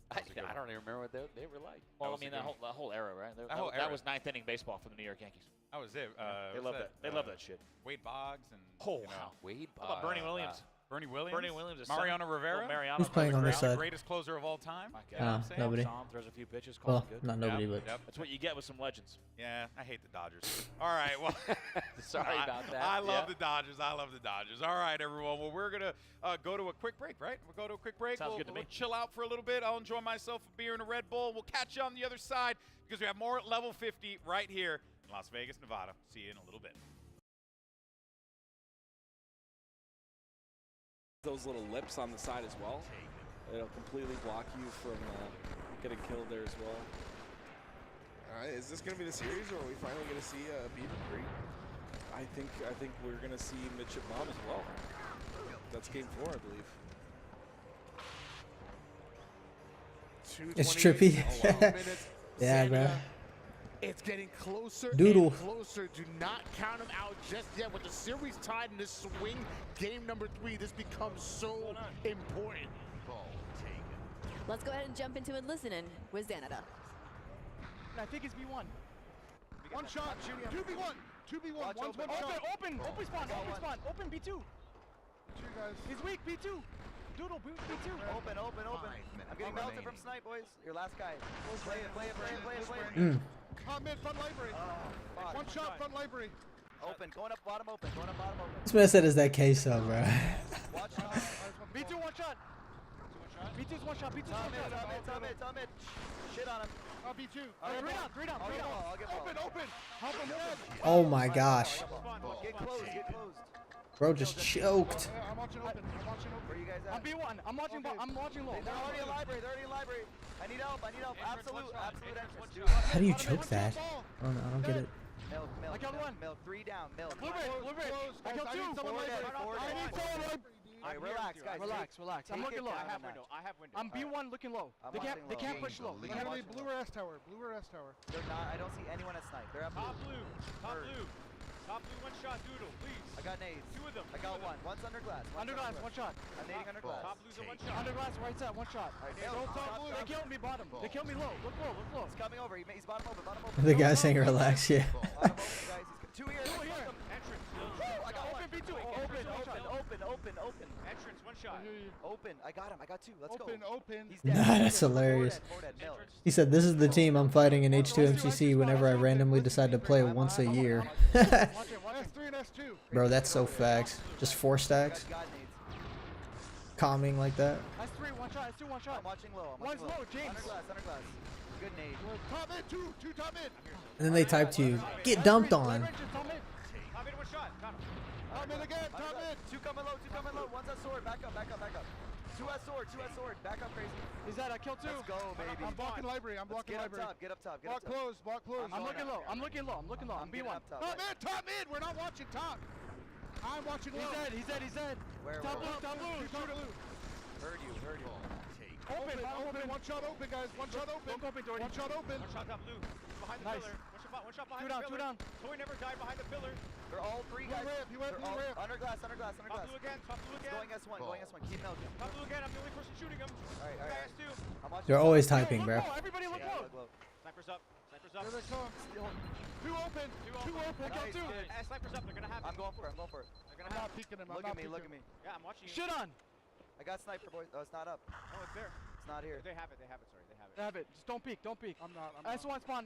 [SPEAKER 11] I don't even remember what they were like.
[SPEAKER 20] Well, I mean, that whole era, right? That was 9th inning baseball for the New York Yankees.
[SPEAKER 2] That was it.
[SPEAKER 20] They love that. They love that shit.
[SPEAKER 2] Wade Boggs and
[SPEAKER 20] wow.
[SPEAKER 11] Wade
[SPEAKER 20] Boggs. How about Bernie Williams?
[SPEAKER 2] Bernie Williams.
[SPEAKER 20] Bernie Williams.
[SPEAKER 2] Mariano Rivera.
[SPEAKER 20] Mariano.
[SPEAKER 16] Who's playing on this side?
[SPEAKER 2] Greatest closer of all time.
[SPEAKER 16] Nobody.
[SPEAKER 20] Tom throws a few pitches.
[SPEAKER 16] Well,
[SPEAKER 20] good.
[SPEAKER 16] not nobody, but
[SPEAKER 20] That's what you get with some legends.
[SPEAKER 2] Yeah, I hate the Dodgers. All right, well,
[SPEAKER 11] sorry about that.
[SPEAKER 2] I love the Dodgers. I love the Dodgers. All right, everyone. Well, we're gonna go to a quick break, right? We'll go to a quick break.
[SPEAKER 20] Sounds good to me.
[SPEAKER 2] We'll chill out for a little bit. I'll enjoy myself a beer and a Red Bull. We'll catch you on the other side because we have more at Level 50 right here in Las Vegas, Nevada. See you in a little bit.
[SPEAKER 6] Those little lips on the side as well. It'll completely block you from getting killed there as well.
[SPEAKER 3] All right, is this going to be the series, or are we finally going to see Beaver Creek?
[SPEAKER 6] I think we're going to see Midship Bomb as well. That's game 4, I believe.
[SPEAKER 16] it's trippy. Yeah, bro.
[SPEAKER 10] It's getting closer
[SPEAKER 16] Doodle.
[SPEAKER 10] and closer. Do not count them out just yet. With the series tied in this swing, game number 3, this becomes so important.
[SPEAKER 5] Let's go ahead and jump into it. Listen in with Xanada.
[SPEAKER 22] I think it's B1.
[SPEAKER 10] One shot, 2v1, 2v1, one's one shot.
[SPEAKER 22] Open spawn, open B2. He's weak, B2. Doodle, B2.
[SPEAKER 12] Open. I'm getting melted from Snipe, boys. Your last guy. Play it.
[SPEAKER 10] Come in, front library. One shot, front library.
[SPEAKER 12] Open, going up bottom open.
[SPEAKER 16] This man said is that queso, bro.
[SPEAKER 12] Watch out.
[SPEAKER 22] B2, one shot. B2's one shot. B2's
[SPEAKER 12] Top
[SPEAKER 22] one shot.
[SPEAKER 12] mid. Shit on him.
[SPEAKER 22] B2.
[SPEAKER 12] Three down. I'll get ball.
[SPEAKER 22] Open. Help him dead.
[SPEAKER 16] Oh my gosh.
[SPEAKER 12] Get close.
[SPEAKER 16] Bro just choked.
[SPEAKER 22] I'm watching open.
[SPEAKER 12] Where you guys at?
[SPEAKER 22] I'm B1. I'm watching low.
[SPEAKER 12] They're already in library. I need help. Absolute entrance.
[SPEAKER 16] How do you choke that? I don't get it.
[SPEAKER 12] Milk.
[SPEAKER 22] I killed one.
[SPEAKER 12] Milk. 3 down. Milk.
[SPEAKER 22] Blue bridge. I killed 2.
[SPEAKER 12] I need someone. Alright, relax, guys.
[SPEAKER 22] Relax. I'm looking low. I have window. I'm B1 looking low. They can't push low. They're gonna be blue or S tower.
[SPEAKER 12] They're not. I don't see anyone at snipe. They're at blue. Top blue, one shot, doodle, please. I got nades. 2 of them. I got one. One's under glass.
[SPEAKER 22] One shot.
[SPEAKER 12] I'm nading under glass.
[SPEAKER 22] Top blue's a 1 shot. Under glass, right side, 1 shot. They killed me bottom. They killed me low. Look low.
[SPEAKER 12] He's coming over. He's bottom over.
[SPEAKER 16] The guy's saying relax, yeah.
[SPEAKER 12] Bottom over, guys. He's 2 here.
[SPEAKER 22] Entrance.
[SPEAKER 12] I got one.
[SPEAKER 22] B2.
[SPEAKER 12] Open.
[SPEAKER 22] Entrance, 1 shot.
[SPEAKER 12] Open. I got him. I got 2. Let's go.
[SPEAKER 22] Open.
[SPEAKER 12] He's dead.
[SPEAKER 16] Nah, that's hilarious. He said, "This is the team I'm fighting in H2 MCC whenever I randomly decide to play once a year."
[SPEAKER 22] S3 and S2.
[SPEAKER 16] Bro, that's so facts. Just 4 stacks. Calming like that.
[SPEAKER 22] S3, 1 shot. S2, 1 shot.
[SPEAKER 12] I'm watching low.
[SPEAKER 22] One's low, James.
[SPEAKER 12] Under glass. Good nade.
[SPEAKER 22] Top mid, 2 top mid.
[SPEAKER 16] And then they type to you, "Get dumped on."
[SPEAKER 22] Top mid, 1 shot. Got him. Top mid again. Top mid.
[SPEAKER 12] 2 coming low. One's at sword. Back up. 2 at sword. Back up, crazy.
[SPEAKER 22] Is that a kill 2?
[SPEAKER 12] Let's go, baby.
[SPEAKER 22] I'm blocking library.
[SPEAKER 12] Get up top.
[SPEAKER 22] Block close. I'm looking low. I'm B1. Top mid. We're not watching top. I'm watching low. He's dead.
[SPEAKER 12] Where?
[SPEAKER 22] Top blue.
[SPEAKER 12] Heard you.
[SPEAKER 22] Open. 1 shot open, guys. 1 shot open. One shot open.
[SPEAKER 4] 1 shot top blue. Behind the pillar. 1 shot behind the pillar.
[SPEAKER 22] 2 down.
[SPEAKER 4] Toy never died behind the pillar.
[SPEAKER 12] They're all 3 guys.
[SPEAKER 22] He went blue ramp.
[SPEAKER 12] Under glass.
[SPEAKER 4] Top blue again.
[SPEAKER 12] Going S1. Keep milking.
[SPEAKER 4] Top blue again. I'm the only person shooting him.
[SPEAKER 12] Alright.
[SPEAKER 4] S2.
[SPEAKER 12] I'm watching.
[SPEAKER 16] They're always typing, bro.
[SPEAKER 22] Everybody look low.
[SPEAKER 4] Snipers up.
[SPEAKER 22] Here they come. 2 open. I got 2.
[SPEAKER 4] Snipers up. They're gonna have it.
[SPEAKER 12] I'm going for it.
[SPEAKER 22] I'm not peeking him.
[SPEAKER 12] Look at me.
[SPEAKER 4] Yeah, I'm watching you.
[SPEAKER 22] Shit on.
[SPEAKER 12] I got sniper, boys. Oh, it's not up.
[SPEAKER 4] Oh, it's there.
[SPEAKER 12] It's not here.
[SPEAKER 4] They have it. Sorry, they have it.
[SPEAKER 22] They have it. Just don't peek. I'm not. S1 spawn.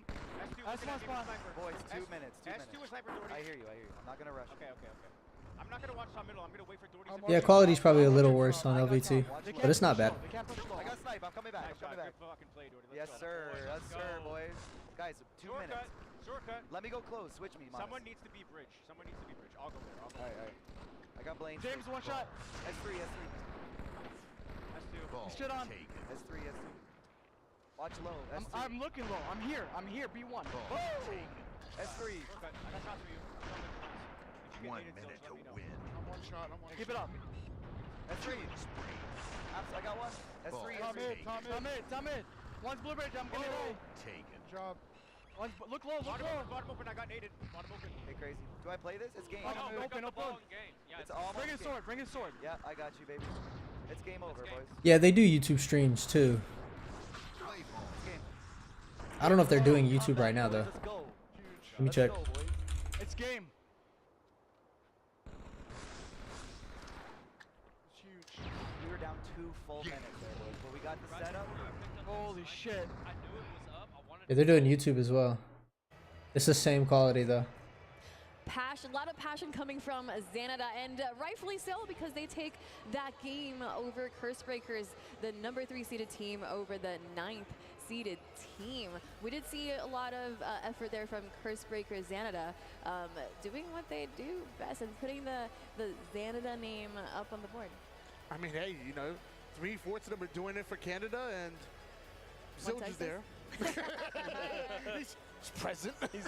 [SPEAKER 4] S1
[SPEAKER 12] spawn. Boys, 2 minutes.
[SPEAKER 4] S2 is sniper Doherty.
[SPEAKER 12] I hear you. I'm not gonna rush.
[SPEAKER 4] Okay. I'm not gonna watch top middle. I'm gonna wait for Doherty.
[SPEAKER 16] Yeah, quality's probably a little worse on LVT, but it's not bad.
[SPEAKER 12] I got snipe. I'm coming back.
[SPEAKER 4] Good fucking play, Doherty.
[SPEAKER 12] Yes, sir, boys. Guys, 2 minutes.
[SPEAKER 4] Shortcut.
[SPEAKER 12] Let me go close. Switch me, Miles.
[SPEAKER 4] Someone needs to be bridge. I'll go there.
[SPEAKER 12] Alright. I got Blaine.
[SPEAKER 22] James, 1 shot.
[SPEAKER 12] S3.
[SPEAKER 4] S2.
[SPEAKER 22] Shit on.
[SPEAKER 12] S3. Watch low. S3.
[SPEAKER 22] I'm looking low. I'm here. B1.
[SPEAKER 12] S3.
[SPEAKER 4] I got shots for you.
[SPEAKER 22] 1 minute to win. I'm 1 shot. Keep it up.
[SPEAKER 12] S3. I got 1. S3.
[SPEAKER 22] Tom mid. One's blue bridge. I'm gonna die.
[SPEAKER 12] Taken.
[SPEAKER 22] Job. Look low.
[SPEAKER 4] Bottom open. I got naded. Bottom open.
[SPEAKER 12] Hey, crazy. Do I play this? It's game.
[SPEAKER 22] Open.
[SPEAKER 4] Yeah,
[SPEAKER 22] it's almost Bring his sword.
[SPEAKER 12] Yeah, I got you, baby. It's game over, boys.
[SPEAKER 16] Yeah, they do YouTube streams too. I don't know if they're doing YouTube right now though. Let me check.
[SPEAKER 22] It's game. It's huge.
[SPEAKER 12] We were down 2 full minutes there, boys. But we got the setup.
[SPEAKER 22] Holy shit.
[SPEAKER 16] Yeah, they're doing YouTube as well. It's the same quality though.
[SPEAKER 5] A lot of passion coming from Xanada, and rightfully so, because they take that game over Curse Breakers, the number 3 seeded team over the 9th seeded team. We did see a lot of effort there from Curse Breakers Xanada, doing what they do best and putting the Xanada name up on the board.
[SPEAKER 10] I mean, hey, 3/4 of them are doing it for Canada, and Zilch is there. He's present.
[SPEAKER 3] He's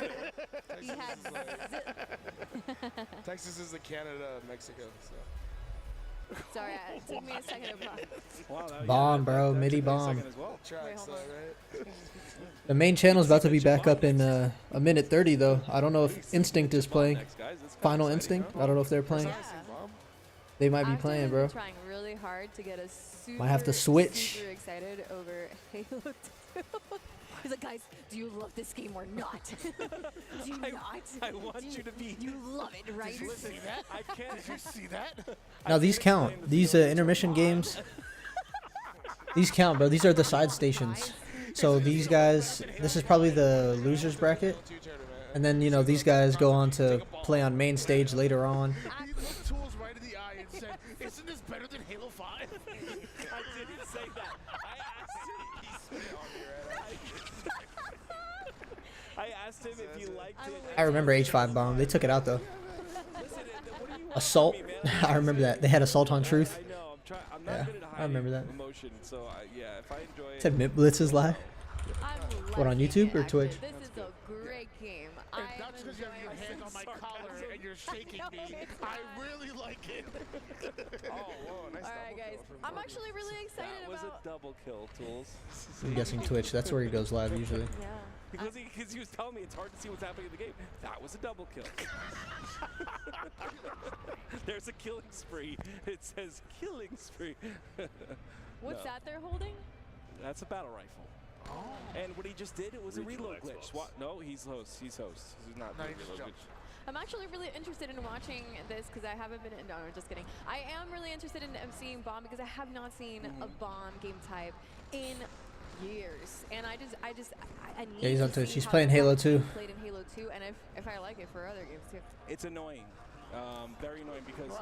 [SPEAKER 3] Texas is the Canada of Mexico. So.
[SPEAKER 5] Sorry, it took me a second to process.
[SPEAKER 16] Bomb, bro. MIDI bomb.
[SPEAKER 3] Well.
[SPEAKER 16] The main channel's about to be back up in a minute 30 though. I don't know if Instinct is playing. Final Instinct. I don't know if they're playing. They might be playing, bro.
[SPEAKER 5] I'm trying really hard to get us
[SPEAKER 16] Might have to switch.
[SPEAKER 5] super excited over Halo 2. He's like, guys, do you love this game or not? Do you not?
[SPEAKER 4] I want you to be.
[SPEAKER 5] You love it, right?
[SPEAKER 10] Did you see that?
[SPEAKER 4] I can't.
[SPEAKER 10] Did you see that?
[SPEAKER 16] Now these count. These intermission games. These count, bro. These are the side stations. So these guys, this is probably the losers bracket. And then, these guys go on to play on main stage later on.
[SPEAKER 10] and said, "Isn't this better than Halo 5?"
[SPEAKER 9] I didn't say that. I asked him.
[SPEAKER 3] He spit on me right
[SPEAKER 9] I asked him if he liked it.
[SPEAKER 16] I remember H5 bomb. They took it out though. Assault. I remember that. They had assault on truth.
[SPEAKER 9] I know. I'm not good at high
[SPEAKER 16] I remember that.
[SPEAKER 9] emotion, so yeah, if I enjoy it.
[SPEAKER 16] Said Mid Blitz is live. What, on YouTube or Twitch?
[SPEAKER 5] This is a great game.
[SPEAKER 10] And that's because you have your hand on my collar and you're shaking me. I really like it.
[SPEAKER 3] whoa, nice.
[SPEAKER 5] All right, guys. I'm actually really excited
[SPEAKER 9] That was
[SPEAKER 5] about.
[SPEAKER 9] a double kill, Tools.
[SPEAKER 16] I'm guessing Twitch. That's where he goes live usually.
[SPEAKER 5] Yeah.
[SPEAKER 9] Because he was telling me it's hard to see what's happening in the game. That was a double kill. There's a killing spree. It says killing spree.
[SPEAKER 5] What's
[SPEAKER 9] No.
[SPEAKER 5] that they're holding?
[SPEAKER 9] That's a battle rifle. Oh. And what he just did, it was a reload glitch. No, he's host. He's host. He's not doing reload glitch.
[SPEAKER 5] I'm actually really interested in watching this because I haven't been. No, I'm just kidding. I am really interested in seeing bomb because I have not seen a bomb game type in years, and I need
[SPEAKER 16] Yeah, he's on
[SPEAKER 5] to
[SPEAKER 16] Twitch.
[SPEAKER 5] see
[SPEAKER 16] He's
[SPEAKER 5] how
[SPEAKER 16] playing
[SPEAKER 5] the
[SPEAKER 16] Halo
[SPEAKER 5] bomb
[SPEAKER 16] 2.
[SPEAKER 5] Played in Halo 2, and if I like it for other games too.
[SPEAKER 9] It's annoying. Very annoying because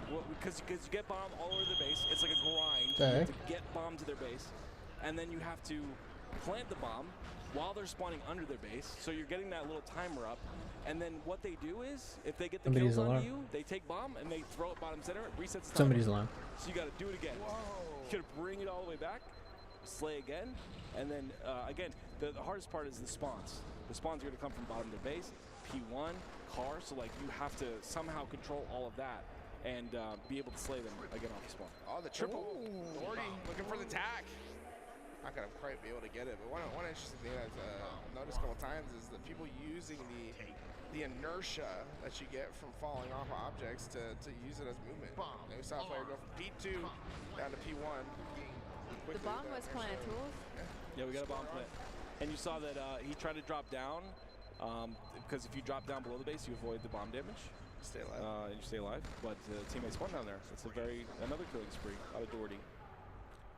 [SPEAKER 9] you get bomb all over the base. It's like a grind. You have to get bomb to their base, and then you have to plant the bomb while they're spawning under their base. So you're getting that little timer up, and then what they do is, if they get the
[SPEAKER 16] Somebody's
[SPEAKER 9] kills
[SPEAKER 16] alarm.
[SPEAKER 9] on you, they take bomb and they throw it bottom center. It resets the timer.
[SPEAKER 16] Somebody's alarm.
[SPEAKER 9] So you got to do it again. You got to bring it all the way back, slay again, and then again. The hardest part is the spawns. The spawns are going to come from bottom of their base, P1, car. So like you have to somehow control all of that and be able to slay them again off the spawn.
[SPEAKER 3] Oh, the triple. Gordy looking for the tack. Not gonna quite be able to get it, but one interesting thing I've noticed a couple times is that people using the inertia that you get from falling off objects to use it as movement. We saw a player go from P2 down to P1.
[SPEAKER 5] The bomb was planted, Tools.
[SPEAKER 9] Yeah, we got a bomb plant. And you saw that he tried to drop down, because if you drop down below the base, you avoid the bomb damage.
[SPEAKER 3] Stay alive.
[SPEAKER 9] And you stay alive, but teammates spawn down there. That's another killing spree out of Doherty.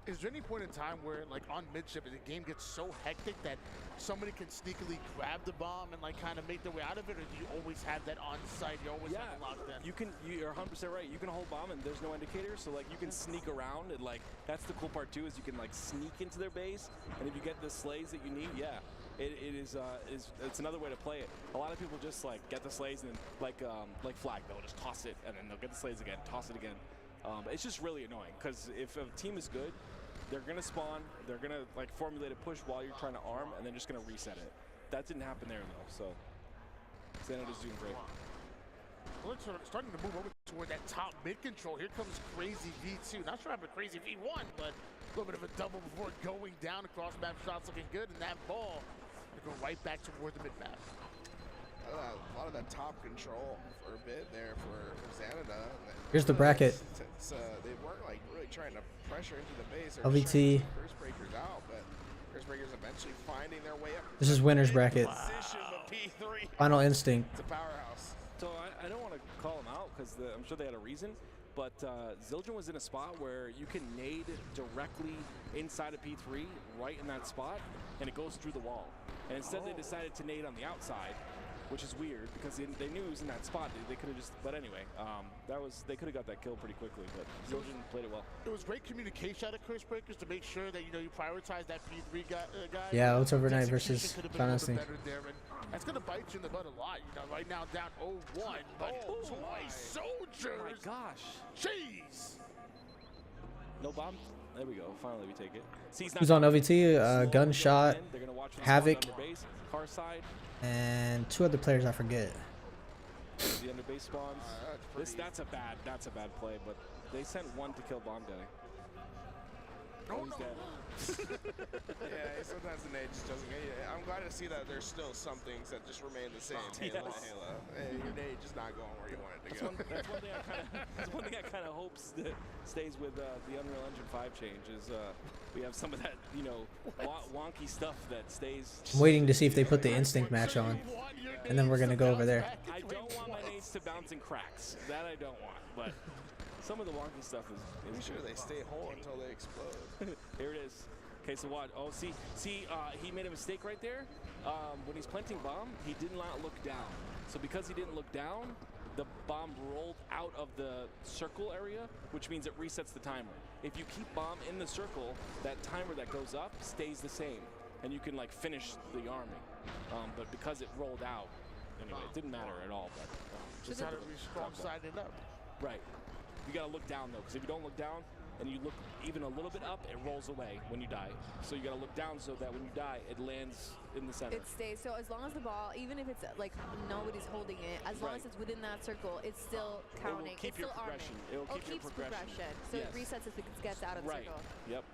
[SPEAKER 10] Is there any point in time where, like, on midship, the game gets so hectic that somebody can sneakily grab the bomb and, like, kind of make their way out of it, or do you always have that on site? You always have it locked in?
[SPEAKER 9] You're 100% right. You can hold bomb and there's no indicator, so like you can sneak around and like that's the cool part too is you can like sneak into their base, and if you get the slays that you need, it's another way to play it. A lot of people just like get the slays and then like flag, they'll just toss it and then they'll get the slays again, toss it again. It's just really annoying because if a team is good, they're gonna spawn, they're gonna like formulate a push while you're trying to arm, and then just gonna reset it. That didn't happen there though, so Xana's doing great.
[SPEAKER 10] Well, it's starting to move over toward that top mid control. Here comes Crazy V2. Not sure I'm a Crazy V1, but a little bit of a double before going down. Across map shots looking good, and that ball to go right back toward the mid map.
[SPEAKER 3] A lot of that top control for a bit there for Xanada.
[SPEAKER 16] Here's the bracket.
[SPEAKER 3] They weren't like really trying to pressure into the base.
[SPEAKER 16] LVT.
[SPEAKER 3] Curse Breakers out, but Curse Breakers eventually finding their way up.
[SPEAKER 16] This is winner's bracket.
[SPEAKER 3] P3.
[SPEAKER 16] Final Instinct.
[SPEAKER 3] It's a powerhouse.
[SPEAKER 9] So I don't want to call them out because I'm sure they had a reason, but Zildjian was in a spot where you can nade directly inside of P3, right in that spot, and it goes through the wall. And instead they decided to nade on the outside, which is weird because they knew he was in that spot. They could have just, but anyway, they could have got that kill pretty quickly, but Zildjian played it well.
[SPEAKER 10] It was great communication out of Curse Breakers to make sure that you prioritize that P3 guy.
[SPEAKER 16] Yeah, Oats Overnight versus Final Instinct.
[SPEAKER 10] That's gonna bite you in the butt a lot. Right now down 0-1, but toy soldiers.
[SPEAKER 9] Oh my gosh.
[SPEAKER 10] Jeez.
[SPEAKER 9] No bomb. There we go. Finally, we take it.
[SPEAKER 16] Who's on LVT? Gunshot, Havoc,
[SPEAKER 9] car side,
[SPEAKER 16] and two other players I forget.
[SPEAKER 9] The under base spawns. That's a bad play, but they sent one to kill bomb guy. Oh, he's dead.
[SPEAKER 3] Yeah, sometimes the nade just doesn't get you. I'm glad to see that there's still some things that just remain the same. Halo. Hey, your nade just not going where you want it to go.
[SPEAKER 9] That's one thing I kind of hopes that stays with the Unreal Engine 5 change is we have some of that, wonky stuff that stays.
[SPEAKER 16] I'm waiting to see if they put the Instinct match on, and then we're gonna go over there.
[SPEAKER 9] I don't want my nades to bounce and cracks. That I don't want, but some of the wonky stuff is
[SPEAKER 3] Make sure they stay whole until they explode.
[SPEAKER 9] Here it is. Okay, so what? Oh, see, he made a mistake right there. When he's planting bomb, he did not look down. So because he didn't look down, the bomb rolled out of the circle area, which means it resets the timer. If you keep bomb in the circle, that timer that goes up stays the same, and you can like finish the army. But because it rolled out, anyway, it didn't matter at all. But
[SPEAKER 10] just had to be strong sided up.
[SPEAKER 9] Right. You gotta look down though, because if you don't look down and you look even a little bit up, it rolls away when you die. So you gotta look down so that when you die, it lands in the center.
[SPEAKER 5] It stays. So as long as the ball, even if it's like nobody's holding it, as long as it's within that circle, it's still counting.
[SPEAKER 9] It will keep
[SPEAKER 5] it's
[SPEAKER 9] your
[SPEAKER 5] still
[SPEAKER 9] progression.
[SPEAKER 5] arming.
[SPEAKER 9] It will keep your
[SPEAKER 5] keeps
[SPEAKER 9] progression.
[SPEAKER 5] So
[SPEAKER 9] Yes.
[SPEAKER 5] it resets if it gets out of the circle.
[SPEAKER 9] Yep.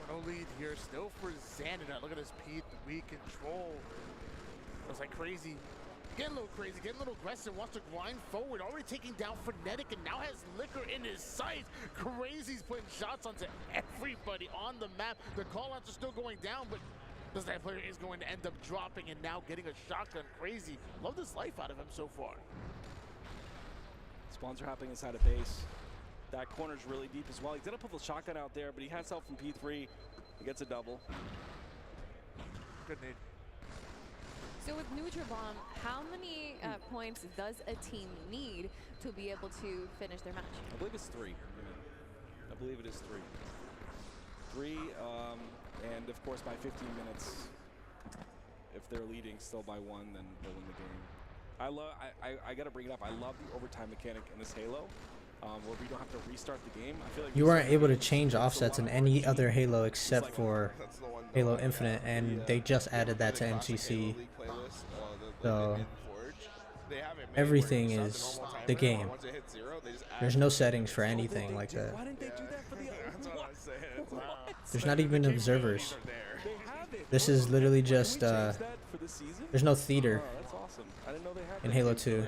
[SPEAKER 10] No lead here, still for Xanadu. Look at this Pete, weak control. Looks like crazy. Getting a little crazy, getting a little aggressive, wants to grind forward. Already taking down Frenetic and now has Liquor in his sights. Crazy's putting shots onto everybody on the map. The call-outs are still going down, but that player is going to end up dropping and now getting a shotgun. Crazy. Love this life out of him so far.
[SPEAKER 9] Spawns are happening inside of base. That corner's really deep as well. He didn't put the shotgun out there, but he has help from P3. He gets a double.
[SPEAKER 10] Good need.
[SPEAKER 5] So with Nutribomb, how many points does a team need to be able to finish their match?
[SPEAKER 9] I believe it's 3. I believe it is 3. 3, and of course by 15 minutes, if they're leading still by 1, then they'll win the game. I gotta bring it up. I love the overtime mechanic in this Halo. Where we don't have to restart the game. I feel like
[SPEAKER 16] You weren't able to change offsets in any other Halo except for Halo Infinite, and they just added that to MCC. So everything is the game. There's no settings for anything like that.
[SPEAKER 9] Why didn't they do that for the
[SPEAKER 16] There's not even observers. This is literally just there's no theater in Halo 2.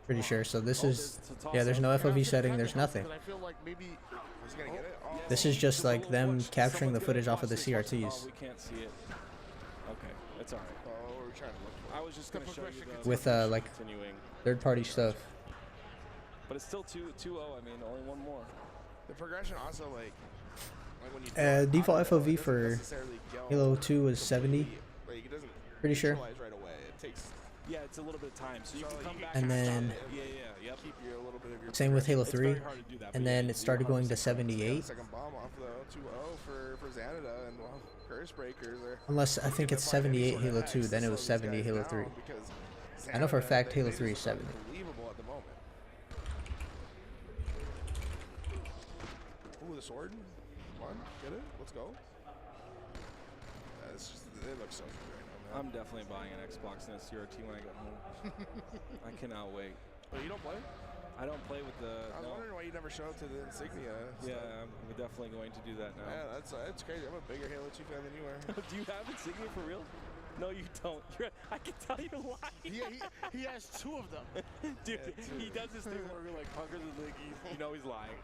[SPEAKER 16] Pretty sure. So this is, yeah, there's no FOV setting, there's nothing. This is just like them capturing the footage off of the CRTs.
[SPEAKER 9] We can't see it. Okay, that's all right. I was just going to show you
[SPEAKER 16] with like third-party stuff.
[SPEAKER 9] But it's still 2-0. I mean, only one more.
[SPEAKER 3] The progression also when you
[SPEAKER 16] default FOV for Halo 2 was 70. Pretty sure.
[SPEAKER 9] Yeah, it's a little bit of time, so you can come back.
[SPEAKER 16] And then
[SPEAKER 9] keep your little bit of your
[SPEAKER 16] same with Halo 3, and then it started going to 78.
[SPEAKER 3] Second bomb off though, 2-0 for Xanadu, and well, curse breakers are.
[SPEAKER 16] Unless I think it's 78 Halo 2, then it was 70 Halo 3. I know for a fact Halo 3 is 70.
[SPEAKER 3] Unbelievable at the moment. Ooh, the sword. Come on, get it. Let's go. It's just, it looks so good right now, man.
[SPEAKER 9] I'm definitely buying an Xbox and a CRT when I get home. I cannot wait.
[SPEAKER 3] But you don't play?
[SPEAKER 9] I don't play with the.
[SPEAKER 3] I was wondering why you never showed up to the Insignia.
[SPEAKER 9] Yeah, I'm definitely going to do that now.
[SPEAKER 3] Yeah, that's crazy. I'm a bigger Halo 2 fan than you are.
[SPEAKER 9] Do you have Insignia for real? No, you don't. I can tell you why.
[SPEAKER 10] He has 2 of them.
[SPEAKER 9] Dude, he does this thing where we're like hunkers and like he's lying.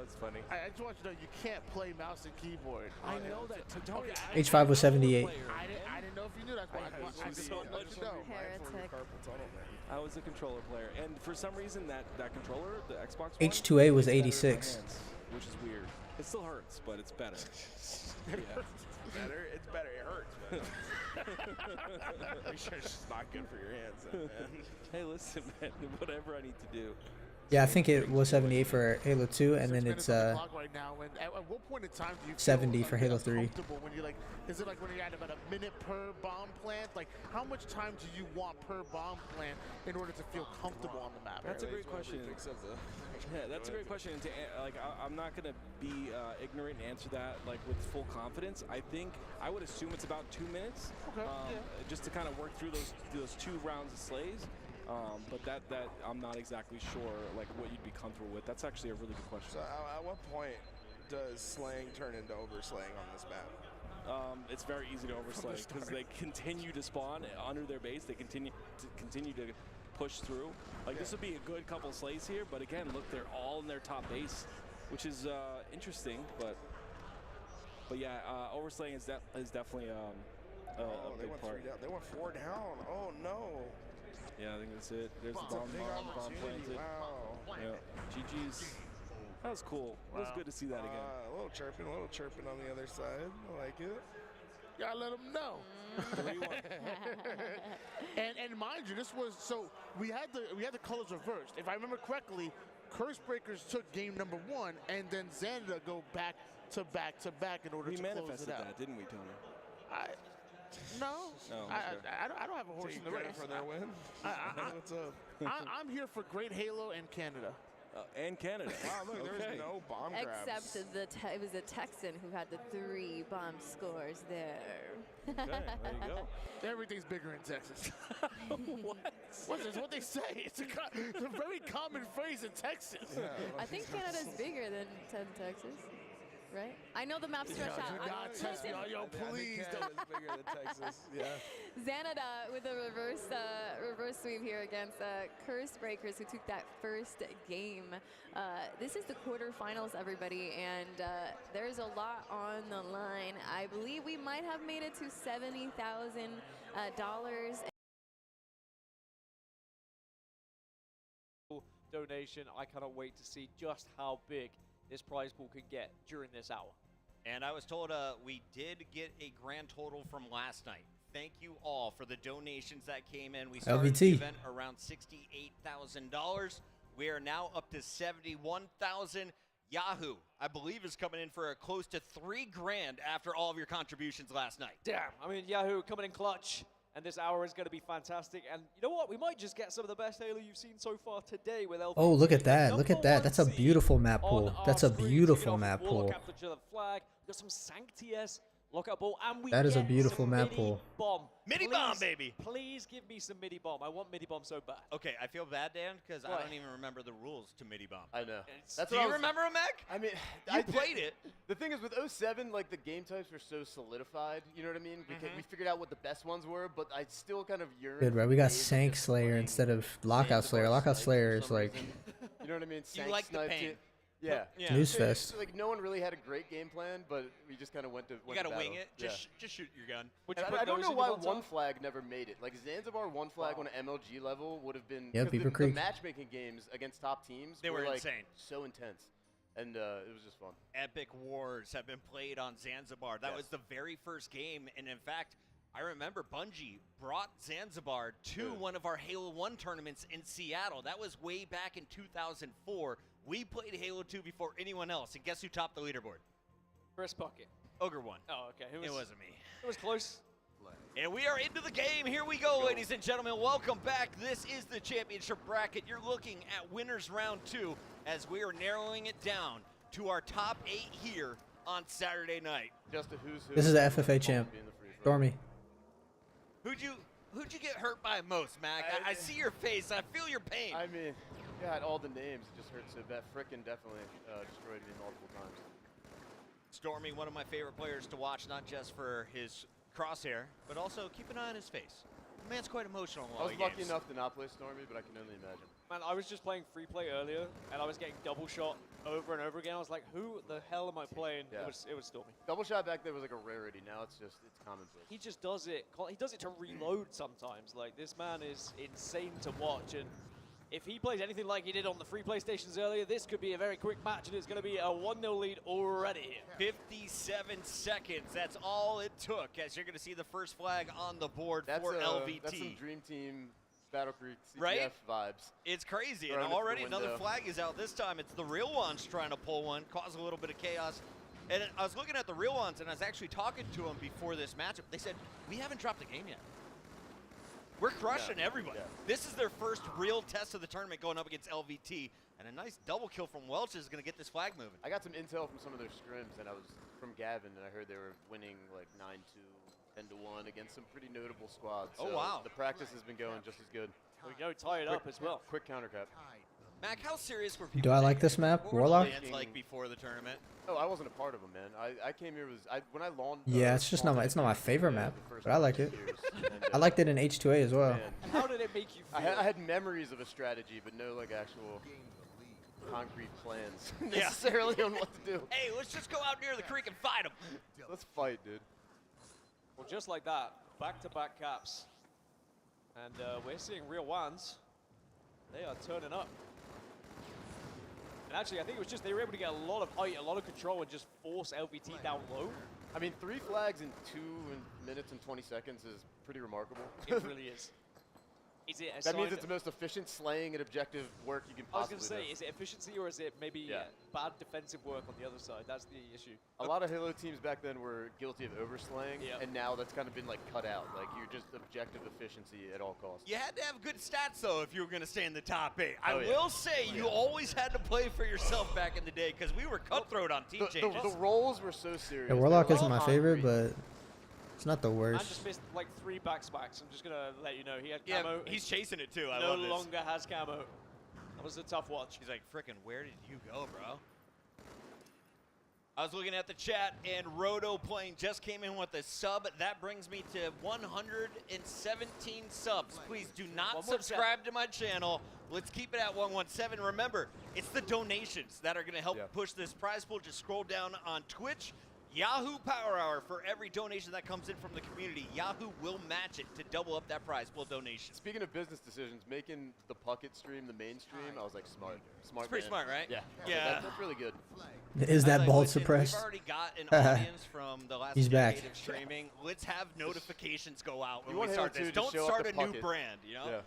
[SPEAKER 9] It's funny.
[SPEAKER 10] I just want you to know you can't play mouse and keyboard.
[SPEAKER 9] I know that.
[SPEAKER 16] H5 was 78.
[SPEAKER 10] I didn't know if you knew that. I just want to let you know.
[SPEAKER 9] I was a controller player, and for some reason that controller, the Xbox one,
[SPEAKER 16] H2A was
[SPEAKER 9] it's
[SPEAKER 16] 86.
[SPEAKER 9] which is weird. It still hurts, but it's better. Yeah.
[SPEAKER 3] Better? It's better. It hurts, man. Make sure it's just not good for your hands, then, man.
[SPEAKER 9] Hey, listen, man. Whatever I need to do.
[SPEAKER 16] Yeah, I think it was 78 for Halo 2, and then it's
[SPEAKER 10] right now, and at what point in time do you
[SPEAKER 16] 70 for Halo 3.
[SPEAKER 10] When you is it like when you're at about a minute per bomb plant? Like, how much time do you want per bomb plant in order to feel comfortable on the map?
[SPEAKER 9] That's a great question. Yeah, that's a great question. And I'm not gonna be ignorant and answer that with full confidence. I think I would assume it's about 2 minutes.
[SPEAKER 10] Okay.
[SPEAKER 9] Just to kind of work through those 2 rounds of slays. But that I'm not exactly sure what you'd be comfortable with. That's actually a really good question.
[SPEAKER 3] So at what point does slaying turn into overslaying on this map?
[SPEAKER 9] It's very easy to overslay because they continue to spawn under their base. They continue to push through. This would be a good couple slays here, but again, look, they're all in their top base, which is interesting. But yeah, overslaying is definitely a big part.
[SPEAKER 3] They went 4 down. Oh no.
[SPEAKER 9] Yeah, I think that's it. There's the bomb planted.
[SPEAKER 3] Wow.
[SPEAKER 9] Yeah. GG's. That was cool. It was good to see that again.
[SPEAKER 3] A little chirping on the other side. I like it.
[SPEAKER 10] Gotta let them know.
[SPEAKER 9] 3-1.
[SPEAKER 10] and mind you, this was we had the colors reversed. If I remember correctly, Curse Breakers took game number 1, and then Xanada go back to back to back in order to close it out.
[SPEAKER 9] We manifested that, didn't we, Tony?
[SPEAKER 10] No,
[SPEAKER 9] No,
[SPEAKER 10] I don't have a horse in the race.
[SPEAKER 3] for their win. What's up?
[SPEAKER 10] I'm here for great Halo and Canada.
[SPEAKER 9] And Canada.
[SPEAKER 3] Wow, look, there's no bomb grabs.
[SPEAKER 5] Except it was a Texan who had the 3 bomb scores there.
[SPEAKER 9] Okay, there you go.
[SPEAKER 10] Everything's bigger in Texas. What's this? What they say? It's a very common phrase in Texas.
[SPEAKER 3] Yeah,
[SPEAKER 5] I think Canada's bigger than Texas, right? I know the maps stretch out.
[SPEAKER 10] Do not test me. Yo, please.
[SPEAKER 3] Canada's bigger than Texas. Yeah.
[SPEAKER 5] Xanada with a reverse sweep here against Curse Breakers, who took that first game. This is the quarterfinals, everybody, and there's a lot on the line. I believe we might have made it to $70,000.
[SPEAKER 14] Donation. I cannot wait to see just how big this prize pool can get during this hour.
[SPEAKER 1] And I was told we did get a grand total from last night. Thank you all for the donations that came in. We started the event around $68,000. We are now up to $71,000. Yahoo, I believe, is coming in for close to $3 grand after all of your contributions last night.
[SPEAKER 14] Damn, I mean, Yahoo coming in clutch. And this hour is going to be fantastic. And you know what? We might just get some of the best Halo you've seen so far today with LVT.
[SPEAKER 16] Oh, look at that. Look at that. That's a beautiful map pool. That's a beautiful map pool.
[SPEAKER 14] Capture the flag. Got some Sancti-S lockout ball. And we
[SPEAKER 16] That is a
[SPEAKER 14] get
[SPEAKER 16] beautiful
[SPEAKER 14] some
[SPEAKER 16] map
[SPEAKER 14] midi
[SPEAKER 16] pool.
[SPEAKER 14] Bomb.
[SPEAKER 1] Midi bomb, baby.
[SPEAKER 14] Please give me some midi bomb. I want midi bomb so bad.
[SPEAKER 1] Okay, I feel bad, Dan, because I
[SPEAKER 14] What?
[SPEAKER 1] don't even remember the rules to midi bomb.
[SPEAKER 18] I know.
[SPEAKER 1] Do you remember it, Mac?
[SPEAKER 18] I mean,
[SPEAKER 1] You played it.
[SPEAKER 18] The thing is, with 07, like, the game types were so solidified, you know what I mean? We figured out what the best ones were, but I still kind of yearn.
[SPEAKER 16] Good, right? We got Sank Slayer instead of Lockout Slayer. Lockout Slayer is like...
[SPEAKER 18] You know what I mean?
[SPEAKER 1] You like the pain.
[SPEAKER 18] Yeah.
[SPEAKER 16] Newsfest.
[SPEAKER 18] Like, no one really had a great game plan, but we just kind of went to
[SPEAKER 1] You got to
[SPEAKER 18] battle.
[SPEAKER 1] wing it.
[SPEAKER 18] Yeah.
[SPEAKER 1] Just shoot your gun.
[SPEAKER 18] And I don't know why one flag never made it. Like, Zanzibar one flag on an MLG level would have been...
[SPEAKER 16] Yeah,
[SPEAKER 18] 'cause
[SPEAKER 16] Beaver
[SPEAKER 18] the
[SPEAKER 16] Creek.
[SPEAKER 18] matchmaking games against top teams
[SPEAKER 1] They were
[SPEAKER 18] like,
[SPEAKER 1] insane.
[SPEAKER 18] So intense. And it was just fun.
[SPEAKER 1] Epic wars have been played on Zanzibar. That was the very first game, and in fact, I remember Bungie brought Zanzibar to one of our Halo 1 tournaments in Seattle. That was way back in 2004. We played Halo 2 before anyone else, and guess who topped the leaderboard?
[SPEAKER 14] Chris Bucket.
[SPEAKER 1] Ogre won.
[SPEAKER 14] Oh, okay.
[SPEAKER 1] It wasn't me.
[SPEAKER 14] It was close.
[SPEAKER 1] And we are into the game. Here we go, ladies and gentlemen. Welcome back. This is the championship bracket. You're looking at winners round 2 as we are narrowing it down to our top 8 here on Saturday night.
[SPEAKER 18] Just a who's who.
[SPEAKER 16] This is the FFA champ. Stormy.
[SPEAKER 1] Who'd you get hurt by most, Mac? I see your face. I feel your pain.
[SPEAKER 18] I mean, God, all the names just hurt so bad. Frickin' definitely destroyed me multiple times.
[SPEAKER 1] Stormy, one of my favorite players to watch, not just for his crosshair, but also keep an eye on his face. The man's quite emotional in a
[SPEAKER 18] I
[SPEAKER 1] lot
[SPEAKER 18] was
[SPEAKER 1] of
[SPEAKER 18] lucky
[SPEAKER 1] games.
[SPEAKER 18] enough to not play Stormy, but I can only imagine.
[SPEAKER 14] Man, I was just playing free play earlier, and I was getting double shot over and over again. I was like, who the hell am I playing?
[SPEAKER 18] Yeah.
[SPEAKER 14] It was Stormy.
[SPEAKER 18] Double shot back there was like a rarity. Now it's commonplace.
[SPEAKER 14] He just does it. He does it to reload sometimes. Like, this man is insane to watch, and if he plays anything like he did on the free PlayStations earlier, this could be a very quick match, and it's going to be a 1-0 lead already.
[SPEAKER 1] 57 seconds. That's all it took, as you're going to see the first flag on the board for LVT.
[SPEAKER 18] That's some Dream Team Battle Creek CTF
[SPEAKER 1] Right?
[SPEAKER 18] vibes.
[SPEAKER 1] It's crazy, and
[SPEAKER 18] Right into
[SPEAKER 1] already
[SPEAKER 18] the
[SPEAKER 1] another
[SPEAKER 18] window.
[SPEAKER 1] flag is out this time. It's the real ones trying to pull one, cause a little bit of chaos. And I was looking at the real ones, and I was actually talking to them before this matchup. They said, we haven't dropped a game yet. We're crushing everybody.
[SPEAKER 18] Yeah.
[SPEAKER 1] This is their first real test of the tournament going up against LVT, and a nice double kill from Welch is going to get this flag moving.
[SPEAKER 18] I got some intel from some of their scrims, and I was from Gavin, and I heard they were winning like 9-2, 10-1 against some pretty notable squads.
[SPEAKER 1] Oh,
[SPEAKER 18] So
[SPEAKER 1] wow.
[SPEAKER 18] The practice has been going just as good.
[SPEAKER 14] We go tie it up as well.
[SPEAKER 18] Quick counter cap.
[SPEAKER 1] Mac, how serious were people?
[SPEAKER 16] Do I like this map,
[SPEAKER 1] What were
[SPEAKER 16] Warlock?
[SPEAKER 1] the plans like before the tournament?
[SPEAKER 18] Oh, I wasn't a part of them, man. I came here when I launched.
[SPEAKER 16] Yeah, it's just not my, it's not my favorite map,
[SPEAKER 18] the first
[SPEAKER 16] but I like it.
[SPEAKER 18] years, and,
[SPEAKER 16] I liked it in H2A as well.
[SPEAKER 18] man,
[SPEAKER 14] And how did it make you feel?
[SPEAKER 18] I had memories of a strategy, but no like actual concrete plans
[SPEAKER 1] Yeah.
[SPEAKER 18] necessarily on what to do.
[SPEAKER 1] Hey, let's just go out near the creek and fight them.
[SPEAKER 18] Let's fight, dude.
[SPEAKER 14] Well, just like that, back-to-back caps. And we're seeing real ones. They are turning up. And actually, I think it was just they were able to get a lot of height, a lot of control, and just force LVT down low.
[SPEAKER 18] I mean, 3 flags in 2 minutes and 20 seconds is pretty remarkable.
[SPEAKER 14] It really is. Is it
[SPEAKER 18] that means it's the most efficient slaying and objective work you can possibly do.
[SPEAKER 14] I was going to say, is it efficiency or is it maybe bad defensive work on the other side? That's the issue.
[SPEAKER 18] A lot of Halo teams back then were guilty of overslaying, and now that's kind of been like cut out. Like you're just objective efficiency at all costs.
[SPEAKER 1] You had to have good stats though if you were going to stay in the top 8. I will say you always had to play for yourself back in the day because we were cutthroat on team changes.
[SPEAKER 18] The roles were so serious.
[SPEAKER 16] Yeah, Warlock isn't my favorite, but it's not the worst.
[SPEAKER 14] I just missed like 3 backsmacks. I'm just going to let you know. He had camo.
[SPEAKER 1] He's chasing it too. I
[SPEAKER 14] no
[SPEAKER 1] love this.
[SPEAKER 14] longer has camo. That was a tough watch.
[SPEAKER 1] He's like, frickin', where did you go, bro? I was looking at the chat, and Roto Plane just came in with a sub. That brings me to 117 subs. Please do not subscribe to my channel. Let's keep it at 117. Remember, it's the donations that are going to help push this prize pool. Just scroll down on Twitch. Yahoo Power Hour, for every donation that comes in from the community, Yahoo will match it to double up that prize pool donation.
[SPEAKER 18] Speaking of business decisions, making the Puckett stream the main stream, I was like, smart.
[SPEAKER 1] It's pretty smart, right?
[SPEAKER 18] Yeah.
[SPEAKER 1] Yeah.
[SPEAKER 18] That's really good.
[SPEAKER 16] Is that bald suppressed?
[SPEAKER 1] We've already got an audience from the last
[SPEAKER 16] He's back.
[SPEAKER 1] decade of streaming. Let's have notifications go out when
[SPEAKER 18] You
[SPEAKER 1] we
[SPEAKER 18] want
[SPEAKER 1] start
[SPEAKER 18] Halo
[SPEAKER 1] this.
[SPEAKER 18] 2 to
[SPEAKER 1] Don't
[SPEAKER 18] show
[SPEAKER 1] start
[SPEAKER 18] up
[SPEAKER 1] a
[SPEAKER 18] the
[SPEAKER 1] new
[SPEAKER 18] Puckett.
[SPEAKER 1] brand, you know?
[SPEAKER 18] Yeah.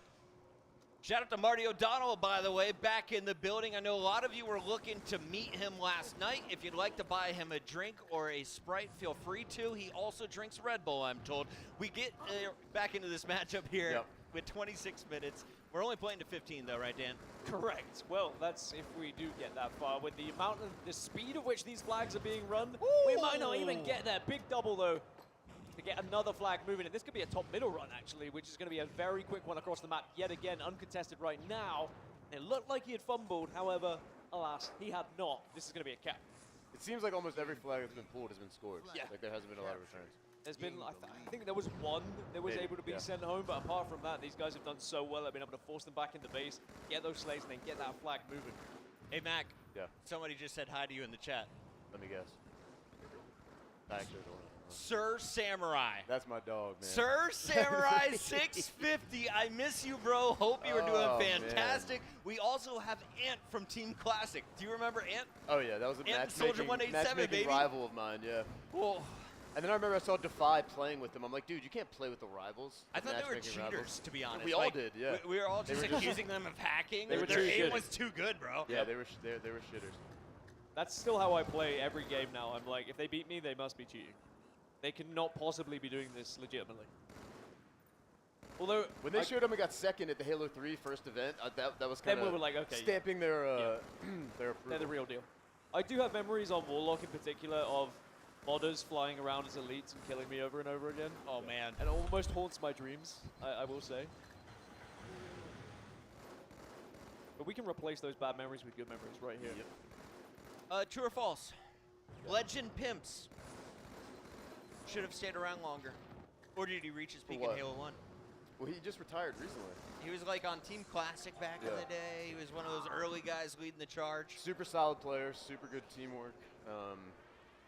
[SPEAKER 1] Shout out to Marty O'Donnell, by the way, back in the building. I know a lot of you were looking to meet him last night. If you'd like to buy him a drink or a Sprite, feel free to. He also drinks Red Bull, I'm told. We get back into this matchup here with 26 minutes. We're only playing to 15, though, right, Dan?
[SPEAKER 14] Correct. Well, that's if we do get that far. With the amount of the speed of which these flags are being run, we might not even get there. Big double, though, to get another flag moving. And this could be a top-middle run, actually, which is going to be a very quick one across the map. Yet again, uncontested right now. It looked like he had fumbled. However, alas, he had not. This is going to be a cap.
[SPEAKER 18] It seems like almost every flag that's been pulled has been scored.
[SPEAKER 14] Yeah.
[SPEAKER 18] Like there hasn't been a lot of returns.
[SPEAKER 14] There's been, I think there was one that was able to be sent home, but apart from that, these guys have done so well. They've been able to force them back into base, get those slays, and then get that flag moving.
[SPEAKER 1] Hey, Mac.
[SPEAKER 18] Yeah.
[SPEAKER 1] Somebody just said hi to you in the chat.
[SPEAKER 18] Let me guess. Actually,
[SPEAKER 1] Sir Samurai.
[SPEAKER 18] That's my dog, man.
[SPEAKER 1] Sir Samurai 650. I miss you, bro. Hope you are doing fantastic. Man. We also have Ant from Team Classic. Do you remember Ant?
[SPEAKER 18] Oh, yeah. That was a
[SPEAKER 1] matchmaking
[SPEAKER 18] baby. Rival of mine, yeah.
[SPEAKER 1] Cool.
[SPEAKER 18] And then I remember I saw Defy playing with them. I'm like, dude, you can't play with the rivals.
[SPEAKER 1] I thought they were cheaters, to be honest.
[SPEAKER 18] We all did, yeah.
[SPEAKER 1] We were all just accusing them of hacking.
[SPEAKER 14] Their
[SPEAKER 1] aim was too good, bro.
[SPEAKER 18] Yeah, they were shitters.
[SPEAKER 14] That's still how I play every game now. I'm like, if they beat me, they must be cheating. They cannot possibly be doing this legitimately. Although
[SPEAKER 18] when they showed up and got second at the Halo 3 first event, that was kind of
[SPEAKER 14] we were like, okay,
[SPEAKER 18] stamping their their approval.
[SPEAKER 14] They're the real deal. I do have memories on Warlock in particular of modders flying around as elites and killing me over and over again.
[SPEAKER 1] Oh man,
[SPEAKER 14] and it almost haunts my dreams. I will say. But we can replace those bad memories with good memories right here.
[SPEAKER 18] Yep.
[SPEAKER 1] True or false? Legend Pimps should have stayed around longer. Or did he reach his peak in Halo 1?
[SPEAKER 18] Well, he just retired recently.
[SPEAKER 1] He was like on Team Classic back in the day. He was one of those early guys leading the charge.
[SPEAKER 18] Super solid player, super good teamwork.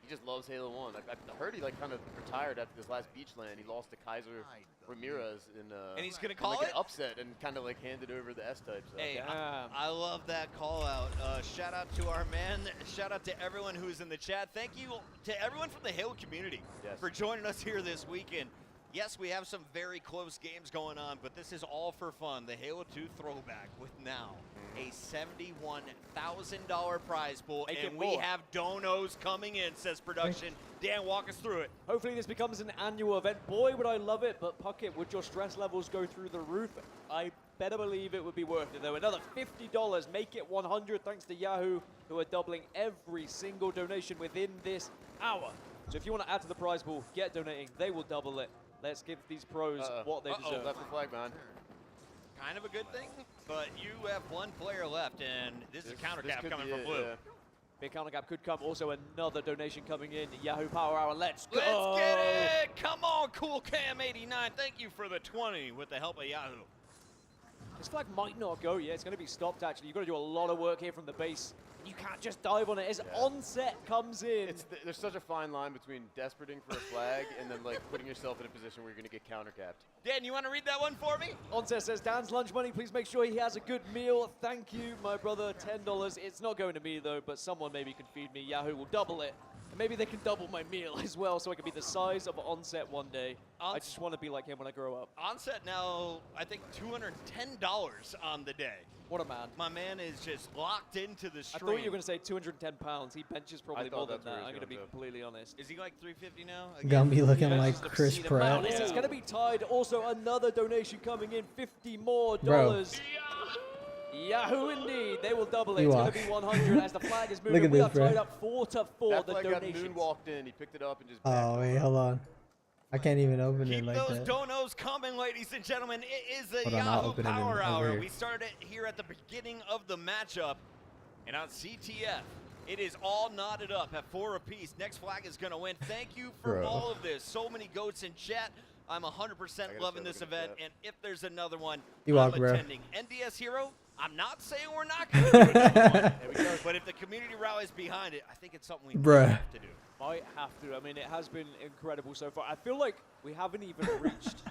[SPEAKER 18] He just loves Halo 1. I heard he like kind of retired after this last beach land. He lost to Kaiser Ramirez in
[SPEAKER 1] and he's gonna call
[SPEAKER 18] like
[SPEAKER 1] it
[SPEAKER 18] an upset and kind of like handed over the S-type. So.
[SPEAKER 1] Hey, I love that call out. Shout out to our man. Shout out to everyone who's in the chat. Thank you to everyone from the Halo community for joining us here this weekend. Yes, we have some very close games going on, but this is all for fun. The Halo 2 throwback with now a $71,000 prize pool, and we have donos coming in, says production. Dan, walk us through it.
[SPEAKER 14] Hopefully this becomes an annual event. Boy, would I love it, but Puckett, would your stress levels go through the roof? I better believe it would be worth it, though. Another $50, make it 100, thanks to Yahoo, who are doubling every single donation within this hour. So if you want to add to the prize pool, get donating. They will double it. Let's give these pros what they deserve.
[SPEAKER 18] Left the flag behind.
[SPEAKER 1] Kind of a good thing, but you have one player left, and this is a counter cap coming from blue.
[SPEAKER 18] Yeah.
[SPEAKER 14] Big counter cap could come. Also another donation coming in. Yahoo Power Hour. Let's go.
[SPEAKER 1] Let's get it. Come on, Cool Cam 89. Thank you for the 20 with the help of Yahoo.
[SPEAKER 14] This flag might not go yet. It's going to be stopped, actually. You've got to do a lot of work here from the base. You can't just dive on it. As onset comes in.
[SPEAKER 18] There's such a fine line between desperating for a flag and then like putting yourself in a position where you're going to get counter-capped.
[SPEAKER 1] Dan, you want to read that one for me?
[SPEAKER 14] Onset says, Dan's lunch money, please make sure he has a good meal. Thank you, my brother, $10. It's not going to me, though, but someone maybe can feed me. Yahoo will double it. And maybe they can double my meal as well, so I can be the size of Onset one day. I just want to be like him when I grow up.
[SPEAKER 1] Onset now, I think $210 on the day.
[SPEAKER 14] What a man.
[SPEAKER 1] My man is just locked into the
[SPEAKER 14] I
[SPEAKER 1] stream.
[SPEAKER 14] thought you were going to say 210 pounds. He benches probably more than that. I'm going to be completely honest.
[SPEAKER 1] Is he like 350 now?
[SPEAKER 16] Gonna be looking like Chris Pratt.
[SPEAKER 14] This is going to be tied. Also, another donation coming in, $50 more.
[SPEAKER 16] Bro.
[SPEAKER 14] Yahoo indeed. They will double it. It's going to be 100 as the flag is moving.
[SPEAKER 16] Look at
[SPEAKER 14] We
[SPEAKER 16] this,
[SPEAKER 14] are
[SPEAKER 16] bro.
[SPEAKER 14] tied up 4-4.
[SPEAKER 18] That
[SPEAKER 14] The
[SPEAKER 18] flag got
[SPEAKER 14] donations.
[SPEAKER 18] moonwalked in. He picked it up and just.
[SPEAKER 16] Oh wait, hold on. I can't even open it
[SPEAKER 1] Keep
[SPEAKER 16] like
[SPEAKER 1] those
[SPEAKER 16] that.
[SPEAKER 1] donos coming, ladies and gentlemen. It is the
[SPEAKER 16] Hold on, I'll
[SPEAKER 1] Yahoo
[SPEAKER 16] open it in
[SPEAKER 1] Power
[SPEAKER 16] over
[SPEAKER 1] Hour.
[SPEAKER 16] here.
[SPEAKER 1] We started here at the beginning of the matchup. And on CTF, it is all knotted up at 4 apiece. Next flag is going to win. Thank you for
[SPEAKER 16] Bro.
[SPEAKER 1] all of this. So many goats in chat. I'm 100% loving this event. And if there's another one, I'm attending. NDS Hero, I'm not saying we're not going to do another one. But if the community rallies behind it, I think it's something we have to do.
[SPEAKER 14] Might have to. I mean, it has been incredible so far. I feel like we haven't even reached,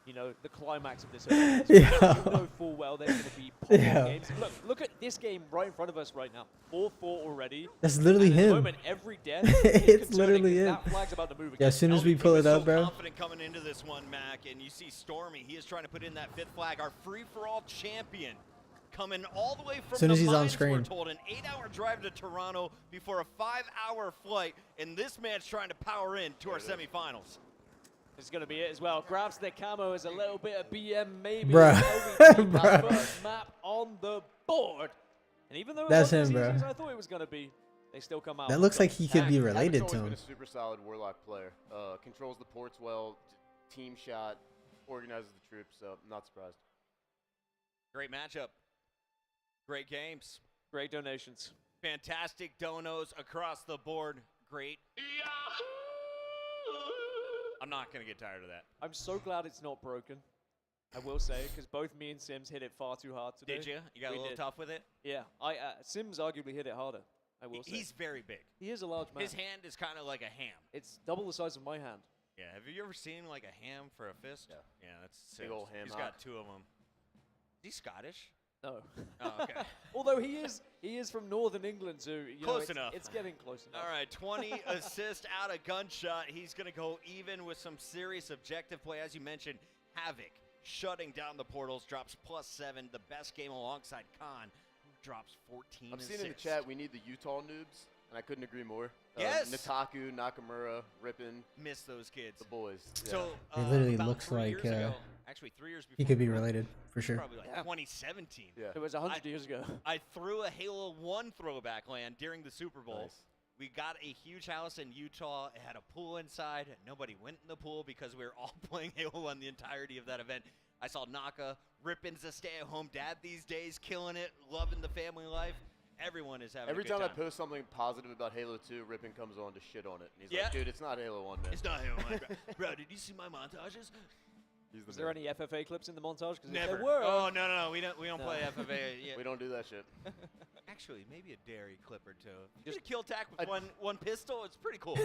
[SPEAKER 14] you know, the climax of this event. We know full well there's going to be pop-up games. Look at this game right in front of us right now. 4-4 already.
[SPEAKER 16] That's literally
[SPEAKER 14] and at
[SPEAKER 16] him.
[SPEAKER 14] the moment, every death
[SPEAKER 16] It's
[SPEAKER 14] is
[SPEAKER 16] literally him.
[SPEAKER 14] that flag's about to move
[SPEAKER 16] Yeah, as soon as we pull it up, bro.
[SPEAKER 1] Confident coming into this one, Mac, and you see Stormy. He is trying to put in that 5th flag. Our free-for-all champion. Coming all the way from
[SPEAKER 16] Soon as
[SPEAKER 1] the
[SPEAKER 16] he's on
[SPEAKER 1] mines,
[SPEAKER 16] screen.
[SPEAKER 1] we're told, an 8-hour drive to Toronto before a 5-hour flight, and this man's trying to power in to our semifinals.
[SPEAKER 14] It's going to be it as well. Grabs the camo as a little bit of BM maybe.
[SPEAKER 16] Bruh.
[SPEAKER 14] Bruh. First map on the board. And even though it
[SPEAKER 16] That's
[SPEAKER 14] wasn't
[SPEAKER 16] him,
[SPEAKER 14] as easy
[SPEAKER 16] bro.
[SPEAKER 14] as I thought it was going to to they still come out.
[SPEAKER 16] That looks like he could be
[SPEAKER 18] Havik's
[SPEAKER 16] related
[SPEAKER 18] always
[SPEAKER 16] to him.
[SPEAKER 18] been a super solid Warlock player. Controls the ports well, team shot, organizes the troops, so I'm not surprised.
[SPEAKER 1] Great matchup. Great games.
[SPEAKER 14] Great donations.
[SPEAKER 1] Fantastic donos across the board. Great. I'm not going to get tired of that.
[SPEAKER 14] I'm so glad it's not broken. I will say, because both me and Sims hit it far too hard today.
[SPEAKER 1] Did you? You got a little tough with it?
[SPEAKER 14] Yeah. Sims arguably hit it harder, I will say.
[SPEAKER 1] He's very big.
[SPEAKER 14] He is a large man.
[SPEAKER 1] His hand is kind of like a ham.
[SPEAKER 14] It's double the size of my hand.
[SPEAKER 1] Yeah, have you ever seen like a ham for a fist?
[SPEAKER 18] Yeah.
[SPEAKER 1] Yeah, that's
[SPEAKER 18] Big
[SPEAKER 1] Sims.
[SPEAKER 18] ol' ham
[SPEAKER 1] He's
[SPEAKER 18] hock.
[SPEAKER 1] got 2 of them. Is he Scottish?
[SPEAKER 14] No.
[SPEAKER 1] Oh, okay.
[SPEAKER 14] Although he is from Northern England, so you
[SPEAKER 1] Close
[SPEAKER 14] know,
[SPEAKER 1] enough.
[SPEAKER 14] It's getting close enough.
[SPEAKER 1] All right, 20 assists out of gunshot. He's going to go even with some serious objective play. As you mentioned, Havoc shutting down the portals, drops +7. The best game alongside Khan, who drops 14
[SPEAKER 18] I'm
[SPEAKER 1] assists.
[SPEAKER 18] seeing in the chat we need the Utah noobs, and I couldn't agree more.
[SPEAKER 1] Yes.
[SPEAKER 18] Nataku, Nakamura, Rippin.
[SPEAKER 1] Miss those kids.
[SPEAKER 18] The boys.
[SPEAKER 1] So
[SPEAKER 16] He literally
[SPEAKER 1] about
[SPEAKER 16] looks
[SPEAKER 1] 3
[SPEAKER 16] like
[SPEAKER 1] years ago, actually 3 years before
[SPEAKER 16] he could be
[SPEAKER 1] we were-
[SPEAKER 16] related for sure.
[SPEAKER 1] Probably like 2017.
[SPEAKER 18] Yeah.
[SPEAKER 14] It was 100 years ago.
[SPEAKER 1] I threw a Halo 1 throwback LAN during the Super Bowl.
[SPEAKER 18] Nice.
[SPEAKER 1] We got a huge house in Utah. It had a pool inside. Nobody went in the pool because we were all playing Halo 1 the entirety of that event. I saw Naka, Rippin's a stay-at-home dad these days, killing it, loving the family life. Everyone is having
[SPEAKER 18] Every
[SPEAKER 1] a good
[SPEAKER 18] time
[SPEAKER 1] time.
[SPEAKER 18] I post something positive about Halo 2, Rippin comes on to shit on it. And he's
[SPEAKER 1] Yeah.
[SPEAKER 18] like, dude, it's not Halo 1, man.
[SPEAKER 1] It's not Halo 1. Bro, did you see my montages?
[SPEAKER 18] He's the
[SPEAKER 14] Is there
[SPEAKER 18] man.
[SPEAKER 14] any FFA clips in the montage? Because
[SPEAKER 1] Never.
[SPEAKER 14] if there were,
[SPEAKER 1] Oh, no. We don't
[SPEAKER 14] No.
[SPEAKER 1] play FFA yet.
[SPEAKER 18] We don't do that shit.
[SPEAKER 1] Actually, maybe a dairy clip or two. Just a kill tack with one pistol. It's pretty cool.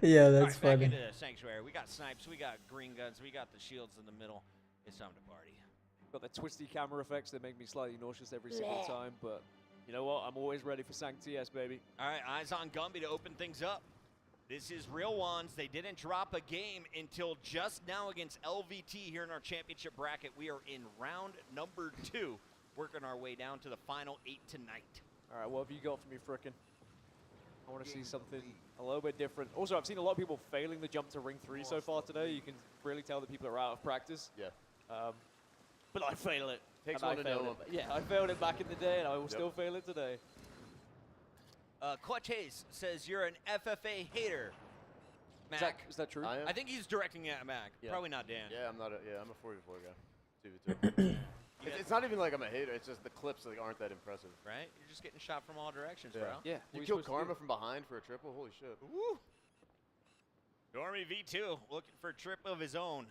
[SPEAKER 16] Yeah,
[SPEAKER 1] All
[SPEAKER 16] that's
[SPEAKER 1] right, back
[SPEAKER 16] funny.
[SPEAKER 1] into Sanctuary. We got snipes. We got green guns. We got the shields in the middle. It's time to party.
[SPEAKER 14] got the twisty camera effects that make me slightly nauseous every single time, but you know what? I'm always ready for Sanct TS, baby.
[SPEAKER 1] All right, eyes on Gumby to open things up. This is Real Ones. They didn't drop a game until just now against LVT here in our championship bracket. We are in round number 2, working our way down to the final 8 tonight.
[SPEAKER 14] All right, what have you got for me, frickin'? I want to see something a little bit different. Also, I've seen a lot of people failing the jump to ring 3 so far today. You can really tell that people are out of practice.
[SPEAKER 18] Yeah.
[SPEAKER 14] But I fail it.
[SPEAKER 18] Takes
[SPEAKER 14] and
[SPEAKER 18] one
[SPEAKER 14] I
[SPEAKER 18] to know
[SPEAKER 14] failed it. Yeah, I failed it back in the day, and I will still fail it today.
[SPEAKER 1] Clutch Hayes says you're an FFA hater. Mac.
[SPEAKER 14] Is that true?
[SPEAKER 1] I think he's directing it at Mac.
[SPEAKER 18] Yeah.
[SPEAKER 1] Probably not Dan.
[SPEAKER 18] Yeah, I'm a 44 guy. 2v2. It's not even like I'm a hater. It's just the clips aren't that impressive.
[SPEAKER 1] Right? You're just getting shot from all directions,
[SPEAKER 18] Yeah.
[SPEAKER 1] bro.
[SPEAKER 14] Yeah.
[SPEAKER 18] You killed Karma from behind for a triple? Holy shit.
[SPEAKER 1] Woo! Dormy V2 looking for a trip of his own.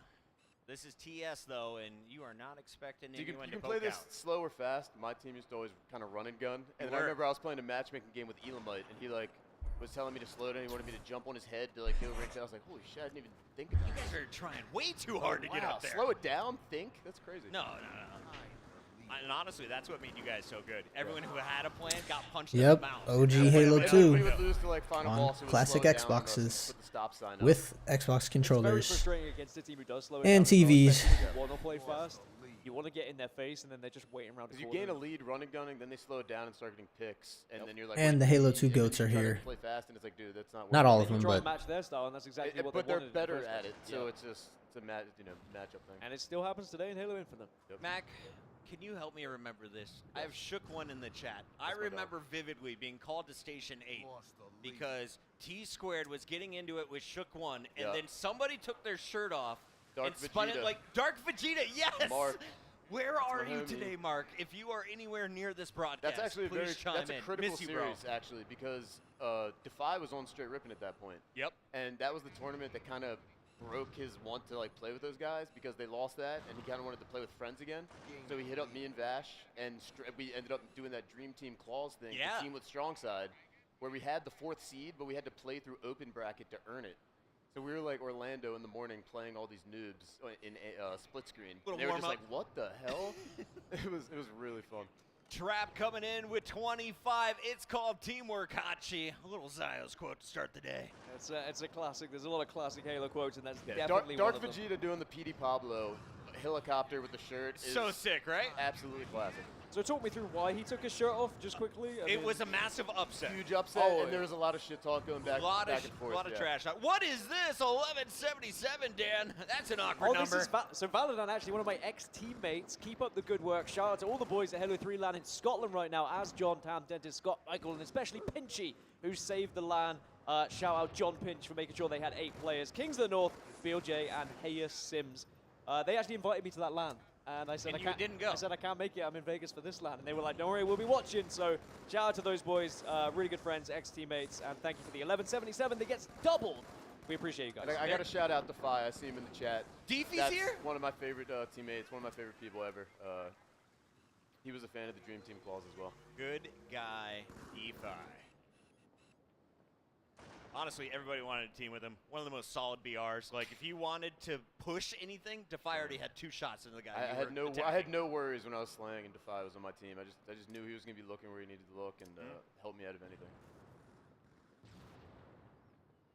[SPEAKER 1] This is TS, though, and you are not expecting
[SPEAKER 18] You
[SPEAKER 1] anyone
[SPEAKER 18] can
[SPEAKER 1] to
[SPEAKER 18] play
[SPEAKER 1] poke
[SPEAKER 18] this
[SPEAKER 1] out.
[SPEAKER 18] slow or fast. My team used to always kind of run and gun. And then I
[SPEAKER 1] were.
[SPEAKER 18] remember I was playing a matchmaking game with Elamite, and he was telling me to slow down. He wanted me to jump on his head to go rinse out. I was like, holy shit, I didn't even think about
[SPEAKER 1] You guys are trying way too hard to get up there.
[SPEAKER 18] Slow it down, think? That's crazy.
[SPEAKER 1] No. And honestly, that's what made you guys so good. Everyone who had a plan got punched in the
[SPEAKER 16] Yep,
[SPEAKER 1] mouth.
[SPEAKER 16] OG Halo 2
[SPEAKER 18] We would lose to, like, final
[SPEAKER 16] on
[SPEAKER 18] boss, it would
[SPEAKER 16] classic
[SPEAKER 18] slow down
[SPEAKER 16] Xboxes
[SPEAKER 18] put the stop sign up.
[SPEAKER 16] with Xbox
[SPEAKER 14] It's very
[SPEAKER 16] controllers
[SPEAKER 14] frustrating against a team who does slow it
[SPEAKER 16] and
[SPEAKER 14] down as well,
[SPEAKER 16] TVs.
[SPEAKER 14] especially when you want to play fast. You want to get in their face, and then they're just waiting around.
[SPEAKER 18] Because you gain a lead running gunning, then they slow it down and start getting picks, and then you're like.
[SPEAKER 16] And the Halo 2 goats are here.
[SPEAKER 18] Play fast, and it's like, dude, that's not.
[SPEAKER 16] Not all of them,
[SPEAKER 14] try
[SPEAKER 16] but
[SPEAKER 14] and match their style, and that's exactly what
[SPEAKER 18] but
[SPEAKER 14] they
[SPEAKER 18] they're
[SPEAKER 14] wanted.
[SPEAKER 18] better at it, so it's just it's a matchup thing.
[SPEAKER 14] And it still happens today in Halo Infinite.
[SPEAKER 1] Mac, can you help me remember this? I have Shook One in the chat. I remember vividly being called to Station 8 because T Squared was getting into it with Shook One, and then somebody took their shirt off and spun it like Dark Vegeta. Yes.
[SPEAKER 18] Mark.
[SPEAKER 1] Where are you today, Mark? If you are anywhere near this broadcast,
[SPEAKER 18] That's actually
[SPEAKER 1] please chime
[SPEAKER 18] that's a
[SPEAKER 1] in.
[SPEAKER 18] critical
[SPEAKER 1] Miss you,
[SPEAKER 18] series,
[SPEAKER 1] bro.
[SPEAKER 18] actually, because Defy was on straight ripping at that point.
[SPEAKER 1] Yep.
[SPEAKER 18] And that was the tournament that kind of broke his want to like play with those guys because they lost that, and he kind of wanted to play with friends again. So he hit up me and Vash, and we ended up doing that Dream Team Claws thing, the team with Strong Side, where we had the 4th seed, but we had to play through open bracket to earn it. So we were like Orlando in the morning playing all these noobs in split screen. And they were just like, what the hell? It was really fun.
[SPEAKER 1] Trap coming in with 25. It's called Teamwork, Hachi. A little Zio's quote to start the day.
[SPEAKER 14] It's a classic. There's a lot of classic Halo quotes, and that's definitely
[SPEAKER 18] Dark
[SPEAKER 14] one of them.
[SPEAKER 18] Vegeta doing the PD Pablo helicopter with the shirt is
[SPEAKER 1] so sick, right?
[SPEAKER 18] Absolutely classic.
[SPEAKER 14] So talk me through why he took his shirt off, just quickly.
[SPEAKER 1] It was a massive upset.
[SPEAKER 18] Huge upset, and there was a lot of shit talk going back and forth.
[SPEAKER 1] A lot of trash talk. What is this? 1177, Dan. That's an awkward number.
[SPEAKER 14] This is so Valadan, actually one of my ex-teammates. Keep up the good work. Shout out to all the boys at Halo 3 LAN in Scotland right now, as John, Tam, Dentist, Scott, Michael, and especially Pinchy, who saved the LAN. Shout out John Pinch for making sure they had 8 players. Kings of the North, BLJ, and Hayes Sims. They actually invited me to that LAN. And I said, I
[SPEAKER 1] didn't go.
[SPEAKER 14] I said, I can't make it. I'm in Vegas for this LAN. And they were like, don't worry, we'll be watching. So shout out to those boys, really good friends, ex-teammates. And thank you for the 1177 that gets doubled. We appreciate you guys.
[SPEAKER 18] I got to shout out Defy. I see him in the chat.
[SPEAKER 1] Deefy's here?
[SPEAKER 18] One of my favorite teammates, one of my favorite people ever. He was a fan of the Dream Team Claws as well.
[SPEAKER 1] Good guy, Defy. Honestly, everybody wanted to team with him. One of the most solid BRs. Like, if you wanted to push anything, Defy already had 2 shots into the guy.
[SPEAKER 18] I had no worries when I was slaying and Defy was on my team. I just knew he was going to be looking where he needed to look and help me out of anything.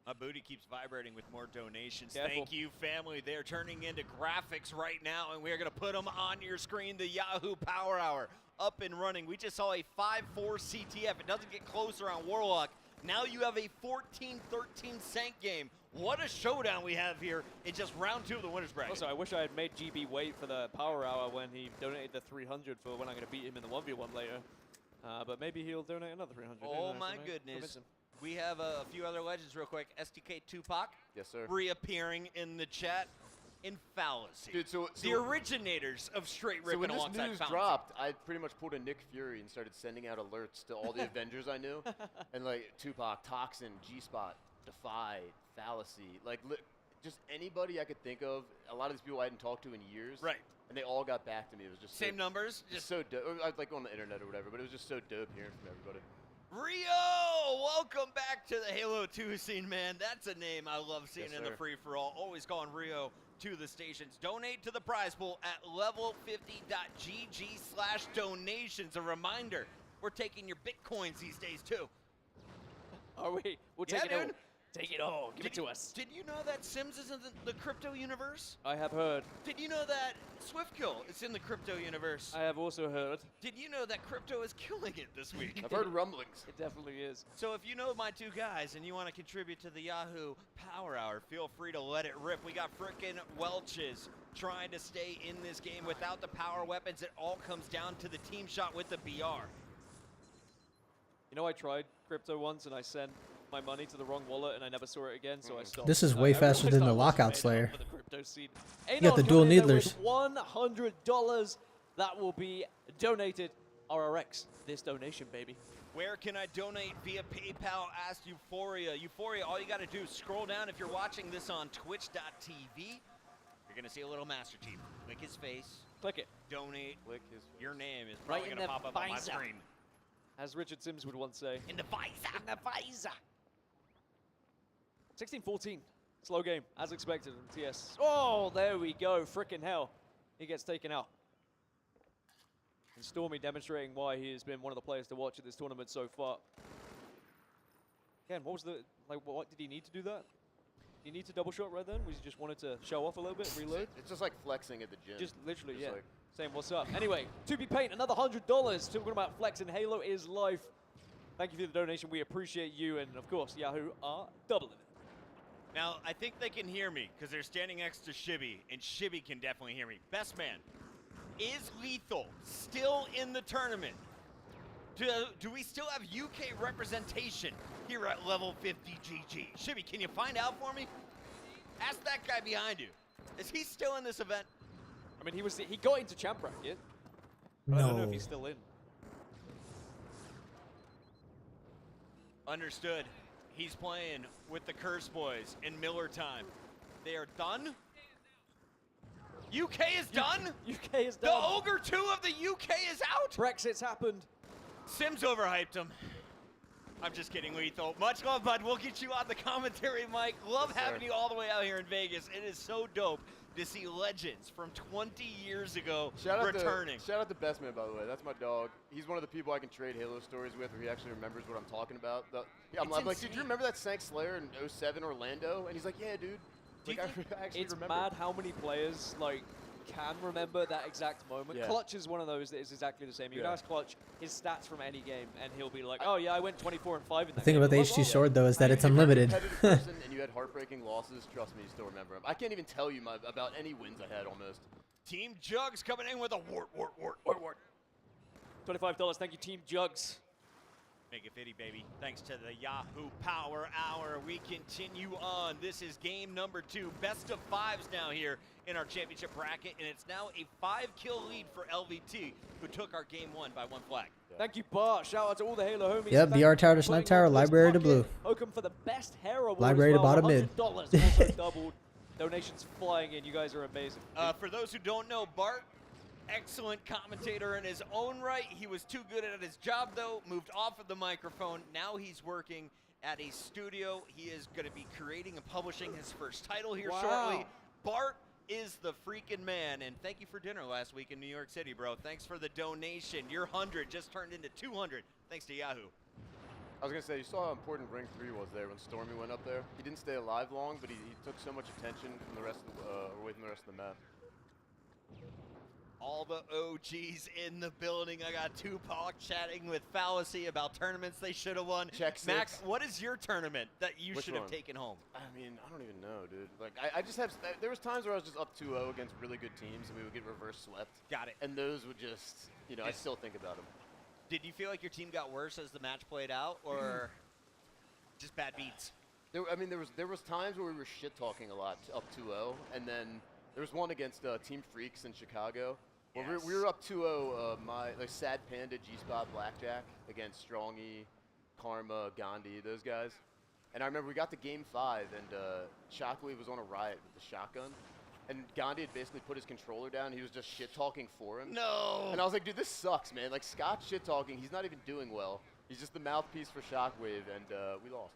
[SPEAKER 1] My booty keeps vibrating with more donations.
[SPEAKER 14] Careful.
[SPEAKER 1] Thank you, family. They're turning into graphics right now, and we're going to put them on your screen. The Yahoo Power Hour up and running. We just saw a 5-4 CTF. It doesn't get closer on Warlock. Now you have a 14-13 Sank game. What a showdown we have here in just round 2 of the winners bracket.
[SPEAKER 14] Also, I wish I had made GB wait for the power hour when he donated the 300 for when I'm going to beat him in the 1v1 later. But maybe he'll donate another 300.
[SPEAKER 1] Oh my goodness. We have a few other legends real quick. STK Tupac.
[SPEAKER 18] Yes, sir.
[SPEAKER 1] Reappearing in the chat. In Fallacy.
[SPEAKER 18] Dude,
[SPEAKER 1] the originators of straight ripping
[SPEAKER 18] when this
[SPEAKER 1] alongside
[SPEAKER 18] news
[SPEAKER 1] Fallacy.
[SPEAKER 18] dropped, I pretty much pulled a Nick Fury and started sending out alerts to all the Avengers I knew. And like Tupac, Toxin, G-Spot, Defy, Fallacy, like just anybody I could think of. A lot of these people I hadn't talked to in years.
[SPEAKER 1] Right.
[SPEAKER 18] And they all got back to me. It was just
[SPEAKER 1] same numbers.
[SPEAKER 18] Just so dope. Like on the internet or whatever, but it was just so dope hearing from everybody.
[SPEAKER 1] Rio, welcome back to the Halo 2 scene, man. That's a name I love seeing in the free-for-all. Always calling Rio to the stations. Donate to the prize pool at level50.gg/donations. A reminder, we're taking your Bitcoins these days, too.
[SPEAKER 14] Are we? We'll take it all. Take it all. Give it to us.
[SPEAKER 1] Did you know that Sims is in the crypto universe?
[SPEAKER 14] I have heard.
[SPEAKER 1] Did you know that Swiftkill is in the crypto universe?
[SPEAKER 14] I have also heard.
[SPEAKER 1] Did you know that crypto is killing it this week?
[SPEAKER 18] I've heard rumblings.
[SPEAKER 14] It definitely is.
[SPEAKER 1] So if you know my 2 guys and you want to contribute to the Yahoo Power Hour, feel free to let it rip. We got frickin' Welches trying to stay in this game without the power weapons. It all comes down to the team shot with the BR.
[SPEAKER 14] You know, I tried crypto once and I sent my money to the wrong wallet and I never saw it again, so I stopped.
[SPEAKER 16] This is way faster than the Lockout Slayer. You
[SPEAKER 14] got
[SPEAKER 16] got the dual needlers.
[SPEAKER 14] $100 that will be donated. RRX, this donation, baby.
[SPEAKER 1] Where can I donate via PayPal? Asked Euphoria. Euphoria, all you got to do is scroll down. If you're watching this on twitch.tv, you're going to see a little Master Chief. Click his face.
[SPEAKER 14] Click it.
[SPEAKER 1] Donate.
[SPEAKER 18] Click his
[SPEAKER 1] Your name is probably
[SPEAKER 14] right
[SPEAKER 1] going to pop up on my screen.
[SPEAKER 14] As Richard Sims would once say.
[SPEAKER 1] In the visor.
[SPEAKER 14] In the visor. 16-14. Slow game, as expected from TS. Oh, there we go. Frickin' hell. He gets taken out. And Stormy demonstrating why he has been one of the players to watch at this tournament so far. Again, what was the, like, what did he need to do that? Did he need to double shot right then? Was he just wanted to show off a little bit, reload?
[SPEAKER 18] It's just like flexing at the gym.
[SPEAKER 14] Just literally,
[SPEAKER 18] just
[SPEAKER 14] yeah.
[SPEAKER 18] like
[SPEAKER 14] Saying what's up. Anyway, 2B Paint, another $100. Talking about flexing, Halo is life. Thank you for the donation. We appreciate you. And of course, Yahoo are doubling it.
[SPEAKER 1] Now, I think they can hear me because they're standing next to Shibby, and Shibby can definitely hear me. Best man, is Lethal still in the tournament? Do we still have UK representation here at level 50 GG? Shibby, can you find out for me? Ask that guy behind you. Is he still in this event?
[SPEAKER 14] I mean, he got into champ bracket.
[SPEAKER 16] No.
[SPEAKER 14] I don't know if he's still in.
[SPEAKER 1] Understood. He's playing with the Curse Boys in Miller time. They are done? UK is done?
[SPEAKER 14] UK is done.
[SPEAKER 1] The Ogre 2 of the UK is out?
[SPEAKER 14] Brexit's happened.
[SPEAKER 1] Sims overhyped him. I'm just kidding, Lethal. Much love, bud. We'll get you on the commentary, Mike. Love having you all the way out here in Vegas. It is so dope to see legends from 20 years ago returning.
[SPEAKER 18] Shout out to Best Man, by the way. That's my dog. He's one of the people I can trade Halo stories with, where he actually remembers what I'm talking about. I'm like, dude, do you remember that Sank Slayer in 07 Orlando? And he's like, yeah, dude. Like, I actually
[SPEAKER 14] it's
[SPEAKER 18] remember.
[SPEAKER 14] mad how many players can remember that exact moment.
[SPEAKER 18] Yeah.
[SPEAKER 14] Clutch is one of those that is exactly the same. You can
[SPEAKER 18] Yeah.
[SPEAKER 14] ask Clutch his stats from any game, and he'll be like, "Oh yeah, I went 24 and 5 in that."
[SPEAKER 16] The thing
[SPEAKER 14] game.
[SPEAKER 16] about the H2 sword though is that it's unlimited.
[SPEAKER 18] If you're a competitive person and you had heartbreaking losses, trust me, you still remember them. I can't even tell you about any wins I had almost.
[SPEAKER 1] Team Jugs coming in with a wart.
[SPEAKER 14] $25. Thank you, Team Jugs.
[SPEAKER 1] Make it 50, baby. Thanks to the Yahoo Power Hour. We continue on. This is game number 2. Best of 5s now here in our championship bracket, and it's now a 5-kill lead for LVT, who took our game 1 by 1 flag.
[SPEAKER 14] Thank you, Bart. Shout out to all the Halo homies.
[SPEAKER 16] Yep, BR Tower to Snipe Tower, Library to Blue.
[SPEAKER 14] Hokum for the best hair award.
[SPEAKER 16] Library
[SPEAKER 14] as
[SPEAKER 16] to
[SPEAKER 14] well.
[SPEAKER 16] bottom mid.
[SPEAKER 14] $100 also doubled. Donations flying in. You guys are amazing.
[SPEAKER 1] For those who don't know, Bart, excellent commentator in his own right. He was too good at his job, though. Moved off of the microphone. Now he's working at a studio. He is going to be creating and publishing his first title here shortly. Bart is the freaking man, and thank you for dinner last week in New York City, bro. Thanks for the donation. Your 100 just turned into 200 thanks to Yahoo.
[SPEAKER 18] I was going to say, you saw how important Ring 3 was there when Stormy went up there. He didn't stay alive long, but he took so much attention from the rest of away from the rest of the map.
[SPEAKER 1] All the OGs in the building. I got Tupac chatting with Fallacy about tournaments they should have won. Max, what is your tournament that you should have taken home?
[SPEAKER 18] I mean, I don't even know, dude. Like, I just have, there was times where I was just up 2-0 against really good teams, and we would get reverse swept.
[SPEAKER 1] Got it.
[SPEAKER 18] And those would just, you know, I still think about them.
[SPEAKER 1] Did you feel like your team got worse as the match played out, or just bad beats?
[SPEAKER 18] There was times where we were shit-talking a lot, up 2-0, and then there was one against Team Freaks in Chicago. Well, we were up 2-0, Sad Panda, G-Spot, Blackjack against Strongy, Karma, Gandhi, those guys. And I remember we got to game 5, and Shockwave was on a riot with the shotgun. And Gandhi had basically put his controller down. He was just shit-talking for him.
[SPEAKER 1] No!
[SPEAKER 18] And I was like, dude, this sucks, man. Like, Scott's shit-talking. He's not even doing well. He's just the mouthpiece for Shockwave, and we lost.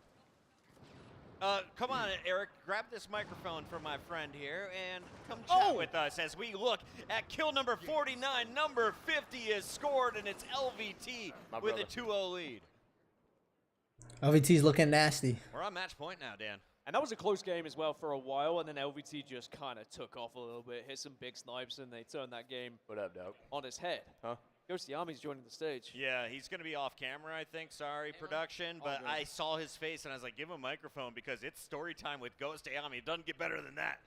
[SPEAKER 1] Come on, Eric, grab this microphone from my friend here and come chat with us as we look at kill number 49. Number 50 is scored, and it's LVT with a 2-0 lead.
[SPEAKER 16] LVT's looking nasty.
[SPEAKER 1] We're on match point now, Dan.
[SPEAKER 14] And that was a close game as well for a while, and then LVT just kind of took off a little bit, hit some big snipes, and they turned that game on its head.
[SPEAKER 18] Huh?
[SPEAKER 14] Ghost Yami's joining the stage.
[SPEAKER 1] Yeah, he's going to be off camera, I think. Sorry, production. But I saw his face, and I was like, give him a microphone because it's story time with Ghost Yami. It doesn't get better than that.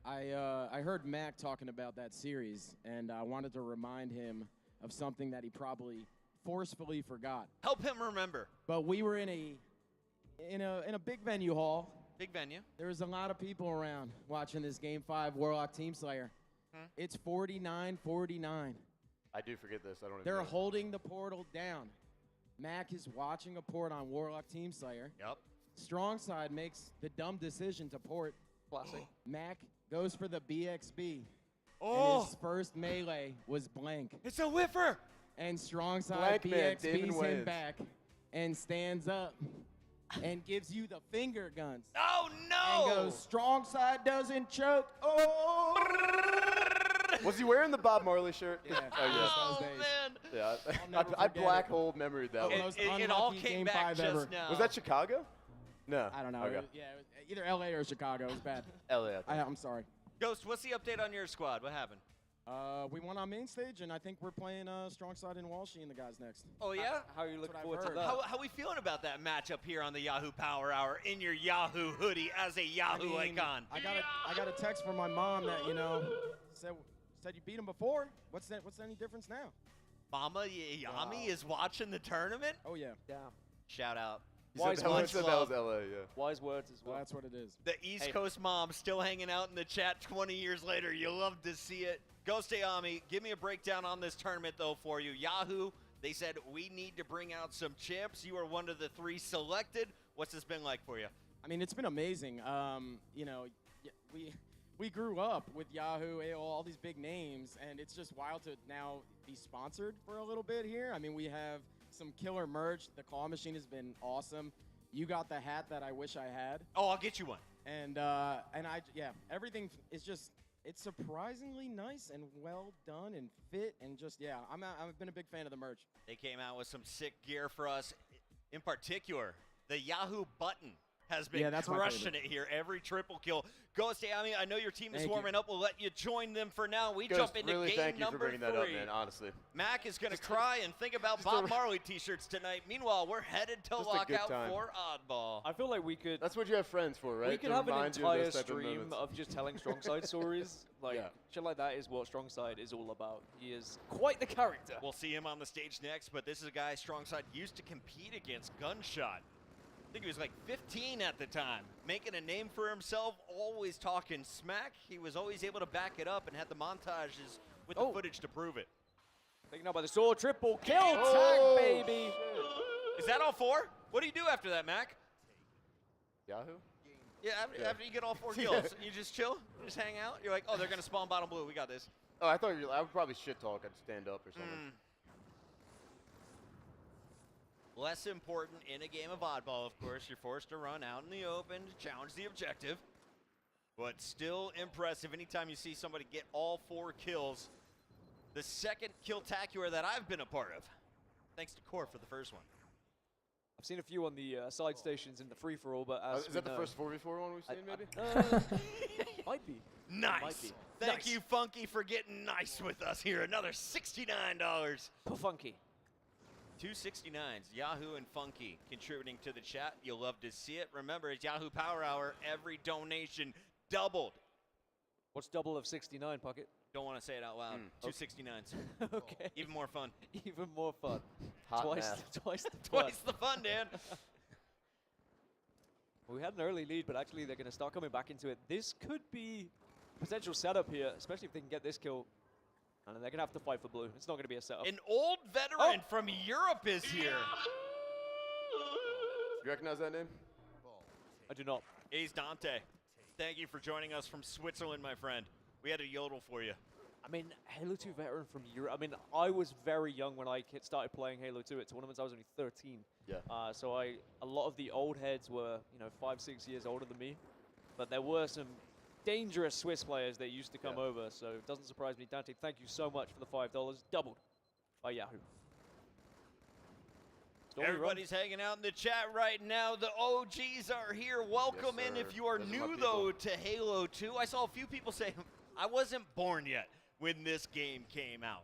[SPEAKER 15] I heard Mac talking about that series, and I wanted to remind him of something that he probably forcefully forgot.
[SPEAKER 1] Help him remember.
[SPEAKER 15] But we were in a big venue hall.
[SPEAKER 1] Big venue.
[SPEAKER 15] There was a lot of people around watching this Game 5 Warlock Team Slayer. It's 49-49.
[SPEAKER 18] I do forget this. I don't even
[SPEAKER 15] They're
[SPEAKER 18] know.
[SPEAKER 15] holding the portal down. Mac is watching a port on Warlock Team Slayer.
[SPEAKER 1] Yep.
[SPEAKER 15] Strong side makes the dumb decision to port.
[SPEAKER 14] Classic.
[SPEAKER 15] Mac goes for the BXB.
[SPEAKER 1] Oh!
[SPEAKER 15] And his first melee was blank.
[SPEAKER 1] It's a whiffer!
[SPEAKER 15] And strong side
[SPEAKER 18] Blank man, David
[SPEAKER 15] BXBs him
[SPEAKER 18] wins.
[SPEAKER 15] back and stands up and gives you the finger guns.
[SPEAKER 1] Oh, no!
[SPEAKER 15] And goes, strong side doesn't choke. Oh!
[SPEAKER 18] Was he wearing the Bob Marley shirt?
[SPEAKER 15] Yeah.
[SPEAKER 1] Oh, man.
[SPEAKER 18] Yeah. I black hole memory that one.
[SPEAKER 1] It all came back just now.
[SPEAKER 18] Was that Chicago? No.
[SPEAKER 15] I don't know.
[SPEAKER 18] Okay.
[SPEAKER 15] It was either LA or Chicago. It was bad.
[SPEAKER 18] LA.
[SPEAKER 15] I'm sorry.
[SPEAKER 1] Ghost, what's the update on your squad? What happened?
[SPEAKER 15] We won on main stage, and I think we're playing strong side in Walshy and the guys next.
[SPEAKER 1] Oh, yeah?
[SPEAKER 14] How are you looking forward to
[SPEAKER 15] heard.
[SPEAKER 14] that?
[SPEAKER 1] How we feeling about that matchup here on the Yahoo Power Hour in your Yahoo hoodie as a Yahoo icon?
[SPEAKER 15] I got a text from my mom that said you beat him before. What's any difference now?
[SPEAKER 1] Mama Yami is watching the tournament?
[SPEAKER 15] Oh yeah.
[SPEAKER 12] Yeah.
[SPEAKER 1] Shout out.
[SPEAKER 18] Wise words. That was LA, yeah.
[SPEAKER 14] Wise words as well.
[SPEAKER 15] That's what it is.
[SPEAKER 1] The East Coast mom still hanging out in the chat 20 years later. You love to see it. Ghost Ayami, give me a breakdown on this tournament, though, for you. Yahoo, they said we need to bring out some champs. You are one of the 3 selected. What's this been like for you?
[SPEAKER 15] I mean, it's been amazing. We grew up with Yahoo, AOL, all these big names, and it's just wild to now be sponsored for a little bit here. I mean, we have some killer merch. The claw machine has been awesome. You got the hat that I wish I had.
[SPEAKER 1] Oh, I'll get you one.
[SPEAKER 15] And everything is just, it's surprisingly nice and well done and fit and just, I've been a big fan of the merch.
[SPEAKER 1] They came out with some sick gear for us. In particular, the Yahoo button has been crushing it here. Every triple kill. Ghost, I know your team is warming up. We'll let you join them for now. We jump into
[SPEAKER 18] really
[SPEAKER 1] game
[SPEAKER 18] thank you
[SPEAKER 1] number
[SPEAKER 18] for bringing
[SPEAKER 1] 3.
[SPEAKER 18] that up, man, honestly.
[SPEAKER 1] Mac is going to cry and think about Bob Marley t-shirts tonight. Meanwhile, we're headed to Lockout for Oddball.
[SPEAKER 14] I feel like we could...
[SPEAKER 18] That's what you have friends for, right?
[SPEAKER 14] We could have an entire stream of just telling strong side stories. Shit like that is what strong side is all about. He is quite the character.
[SPEAKER 1] We'll see him on the stage next, but this is a guy strong side used to compete against Gunshot. I think he was like 15 at the time, making a name for himself, always talking smack. He was always able to back it up and had the montages with the footage to prove it.
[SPEAKER 14] Taken out by the sword, triple kill, tag, baby.
[SPEAKER 1] Is that all 4? What do you do after that, Mac?
[SPEAKER 18] Yahoo?
[SPEAKER 1] Yeah, after you get all 4 kills, you just chill, you just hang out. You're like, oh, they're going to spawn bottom blue. We got this.
[SPEAKER 18] Oh, I thought I would probably shit talk. I'd stand up or something.
[SPEAKER 1] Less important in a game of oddball, of course. You're forced to run out in the open to challenge the objective. But still impressive anytime you see somebody get all 4 kills. The second kill-tacular that I've been a part of. Thanks to Core for the first one.
[SPEAKER 14] I've seen a few on the side stations in the free-for-all, but as
[SPEAKER 18] is that the first 4v4 one we've seen, maybe?
[SPEAKER 14] Might be.
[SPEAKER 1] Nice.
[SPEAKER 14] Might be.
[SPEAKER 1] Thank you, Funky, for getting nice with us here. Another $69.
[SPEAKER 14] Funky.
[SPEAKER 1] 269s, Yahoo and Funky contributing to the chat. You'll love to see it. Remember, it's Yahoo Power Hour. Every donation doubled.
[SPEAKER 14] What's double of 69, Puckett?
[SPEAKER 1] Don't want to say it out loud. 269s.
[SPEAKER 14] Okay.
[SPEAKER 1] Even more fun.
[SPEAKER 14] Even more fun.
[SPEAKER 18] Hot
[SPEAKER 14] Twice
[SPEAKER 1] the fun, Dan.
[SPEAKER 14] We had an early lead, but actually they're going to start coming back into it. This could be a potential setup here, especially if they can get this kill. And they're going to have to fight for blue. It's not going to be a setup.
[SPEAKER 1] An old veteran from Europe is here.
[SPEAKER 18] You recognize that name?
[SPEAKER 14] I do not.
[SPEAKER 1] Ace Dante. Thank you for joining us from Switzerland, my friend. We had a yodel for you.
[SPEAKER 14] I mean, Halo 2 veteran from Europe. I mean, I was very young when I started playing Halo 2 at tournaments. I was only 13.
[SPEAKER 18] Yeah.
[SPEAKER 14] So a lot of the old heads were, 5-6 years older than me. But there were some dangerous Swiss players that used to come over, so it doesn't surprise me. Dante, thank you so much for the $5. Doubled by Yahoo.
[SPEAKER 1] Everybody's hanging out in the chat right now. The OGs are here. Welcome in if you are new, though, to Halo 2. I saw a few people say, I wasn't born yet when this game came out.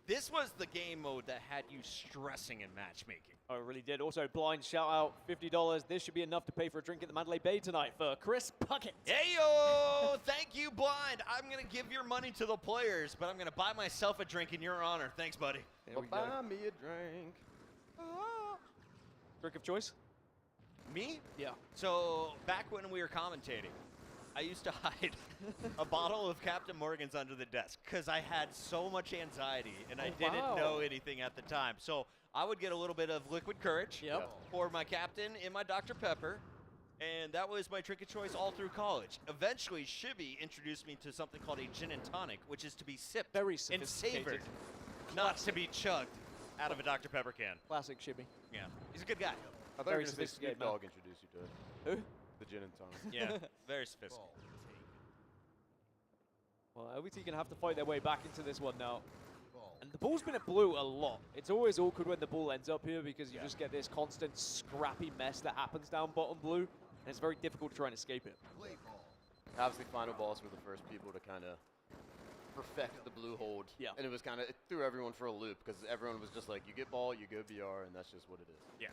[SPEAKER 1] This was the game mode that had you stressing in matchmaking.
[SPEAKER 14] Oh, it really did. Also, blind shout out, $50. This should be enough to pay for a drink at the Mandalay Bay tonight for Chris Puckett.
[SPEAKER 1] Hey, yo! Thank you, Blind. I'm going to give your money to the players, but I'm going to buy myself a drink in your honor. Thanks, buddy.
[SPEAKER 18] Buy me a drink.
[SPEAKER 14] Drink of choice?
[SPEAKER 1] Me?
[SPEAKER 14] Yeah.
[SPEAKER 1] So, back when we were commentating, I used to hide a bottle of Captain Morgan's under the desk because I had so much anxiety and I didn't know anything at the time. So I would get a little bit of liquid courage for my Captain in my Dr. Pepper, and that was my drink of choice all through college. Eventually, Shibby introduced me to something called a gin and tonic, which is to be sipped and savored, not to be chugged out of a Dr. Pepper can.
[SPEAKER 14] Classic Shibby.
[SPEAKER 1] Yeah, he's a good guy.
[SPEAKER 18] I thought you were going to say Snoop Dogg introduced you to it.
[SPEAKER 14] Who?
[SPEAKER 18] The gin and tonic.
[SPEAKER 1] Yeah, very sophisticated.
[SPEAKER 14] Well, LVT gonna have to fight their way back into this one now. And the ball's been at blue a lot. It's always awkward when the ball ends up here because you just get this constant scrappy mess that happens down bottom blue, and it's very difficult to try and escape it.
[SPEAKER 18] Obviously, final balls were the first people to kind of perfect the blue hold.
[SPEAKER 14] Yeah.
[SPEAKER 18] And it threw everyone for a loop because everyone was just like, you get ball, you go BR, and that's just what it is.
[SPEAKER 1] Yeah.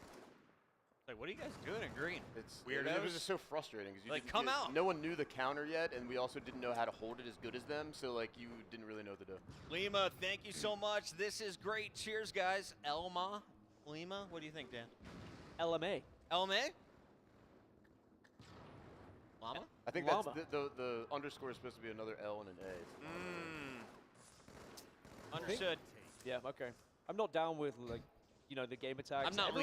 [SPEAKER 1] Like, what are you guys doing in green?
[SPEAKER 18] It's
[SPEAKER 1] weirdos.
[SPEAKER 18] It was just so frustrating because
[SPEAKER 1] like, come out.
[SPEAKER 18] No one knew the counter yet, and we also didn't know how to hold it as good as them. So like, you didn't really know what to do.
[SPEAKER 1] Lima, thank you so much. This is great. Cheers, guys. Lima, what do you think, Dan?
[SPEAKER 14] LMA.
[SPEAKER 1] LMA. Llama?
[SPEAKER 18] I think that's the underscore is supposed to be another L and an A.
[SPEAKER 1] Understood.
[SPEAKER 14] Yeah. Okay. I'm not down with like, you know, the gamer tags.
[SPEAKER 1] I'm not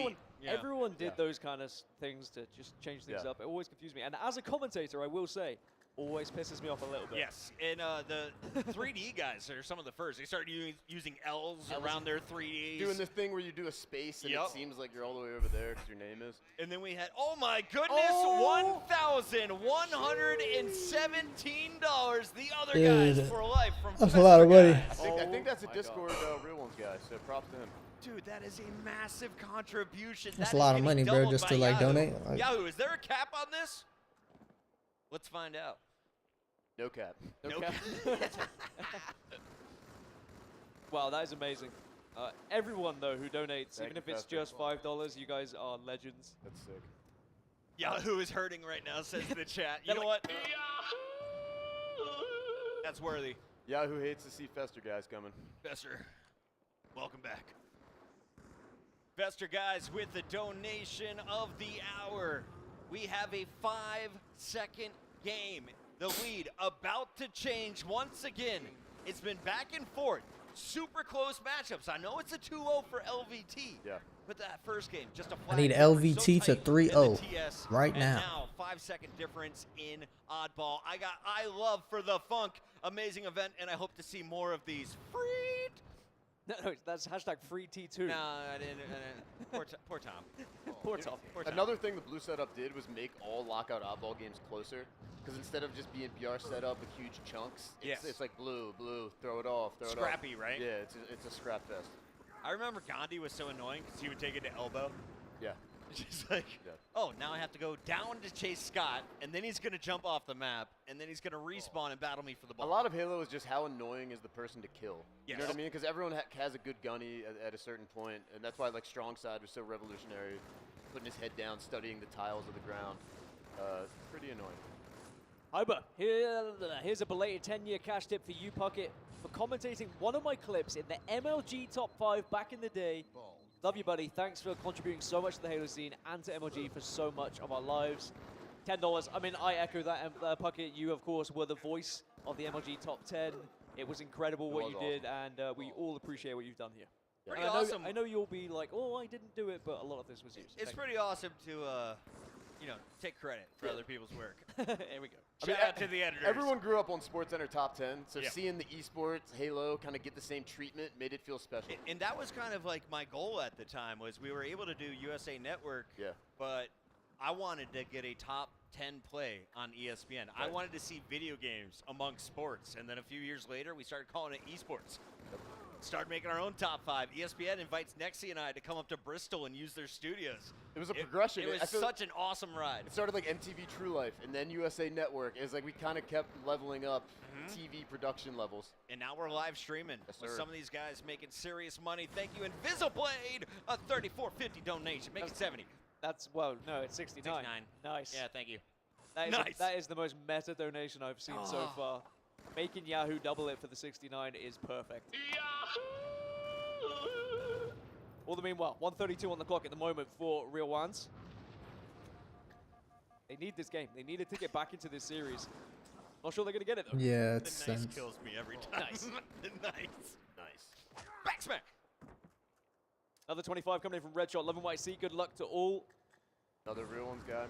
[SPEAKER 14] Everyone did those kind of things to just change things up. It always confused me. And as a commentator, I will say, always pisses me off a little bit.
[SPEAKER 1] Yes, and the 3D guys are some of the first. They started using L's around their 3Ds.
[SPEAKER 18] Doing this thing where you do a space and it seems like you're all the way over there because your name is.
[SPEAKER 1] And then we had, oh my goodness, $1,117. The other guys for life from
[SPEAKER 16] that's a lot of money.
[SPEAKER 18] I think that's a Discord real ones guy, so props to him.
[SPEAKER 1] Dude, that is a massive contribution.
[SPEAKER 16] That's a lot of money, bro, just to like donate. Like,
[SPEAKER 1] Yahoo, is there a cap on this? Let's find out.
[SPEAKER 18] No cap.
[SPEAKER 1] No cap.
[SPEAKER 14] Wow, that is amazing. Everyone, though, who donates, even if it's just $5, you guys are legends.
[SPEAKER 18] That's sick.
[SPEAKER 1] Yahoo is hurting right now, says the chat. You know what? That's worthy.
[SPEAKER 18] Yahoo hates to see Fester guys coming.
[SPEAKER 1] Fester, welcome back. Fester guys with the donation of the hour. We have a 5-second game. The lead about to change once again. It's been back and forth. Super close matchups. I know it's a 2-0 for LVT.
[SPEAKER 18] Yeah.
[SPEAKER 1] But that first game, just a
[SPEAKER 16] I need LVT to 3-0 right now.
[SPEAKER 1] Now, 5-second difference in oddball. I love for the funk. Amazing event, and I hope to see more of these. Freed.
[SPEAKER 14] No, that's hashtag free T2.
[SPEAKER 1] No, I didn't. Poor Tom.
[SPEAKER 14] Poor Tom.
[SPEAKER 18] Another thing the blue setup did was make all lockout oddball games closer. Because instead of just being BR setup with huge chunks, it's like blue, throw it off, throw it off.
[SPEAKER 1] Scrappy, right?
[SPEAKER 18] Yeah, it's a scrap fest.
[SPEAKER 1] I remember Gandhi was so annoying because he would take it to elbow.
[SPEAKER 18] Yeah.
[SPEAKER 1] Just like, oh, now I have to go down to chase Scott, and then he's going to jump off the map, and then he's going to respawn and battle me for the ball.
[SPEAKER 18] A lot of Halo is just how annoying is the person to kill.
[SPEAKER 1] Yes.
[SPEAKER 18] You know what I mean? Because everyone has a good gunny at a certain point, and that's why like Strong Side was so revolutionary, putting his head down, studying the tiles of the ground. Pretty annoying.
[SPEAKER 14] Hyber, here's a belated 10-year cash tip for you, Puckett, for commentating one of my clips in the MLG Top 5 back in the day. Love you, buddy. Thanks for contributing so much to the Halo scene and to MLG for so much of our lives. $10. I mean, I echo that, Puckett. You, of course, were the voice of the MLG Top 10. It was incredible what you did, and we all appreciate what you've done here.
[SPEAKER 1] Pretty awesome.
[SPEAKER 14] I know you'll be like, oh, I didn't do it, but a lot of this was you. So
[SPEAKER 1] it's pretty awesome to, you know, take credit for other people's work.
[SPEAKER 14] There we go.
[SPEAKER 1] Shout out to the editors.
[SPEAKER 18] Everyone grew up on SportsCenter Top 10, so seeing the esports, Halo kind of get the same treatment made it feel special.
[SPEAKER 1] And that was kind of like my goal at the time was we were able to do USA Network, but I wanted to get a top 10 play on ESPN. I wanted to see video games amongst sports, and then a few years later, we started calling it esports. Started making our own top 5. ESPN invites Nexi and I to come up to Bristol and use their studios.
[SPEAKER 18] It was a progression.
[SPEAKER 1] It was such an awesome ride.
[SPEAKER 18] It started like MTV True Life, and then USA Network. It was like we kind of kept leveling up TV production levels.
[SPEAKER 1] And now we're live streaming with some of these guys making serious money. Thank you, Invisiblade, a $34.50 donation. Make it 70.
[SPEAKER 14] That's, well, no, it's 69.
[SPEAKER 1] 69.
[SPEAKER 14] Nice.
[SPEAKER 1] Yeah, thank you.
[SPEAKER 14] That is the most meta donation I've seen so far. Making Yahoo double it for the 69 is perfect. All the meanwhile, 1:32 on the clock at the moment for Real Ones. They need this game. They need a ticket back into this series. Not sure they're going to get it, though.
[SPEAKER 16] Yeah, it's
[SPEAKER 1] the nice kills me every time.
[SPEAKER 14] Nice.
[SPEAKER 1] Nice. Back smack.
[SPEAKER 14] Another 25 coming in from Red Shot. Love and White C. Good luck to all.
[SPEAKER 18] Another Real Ones guy.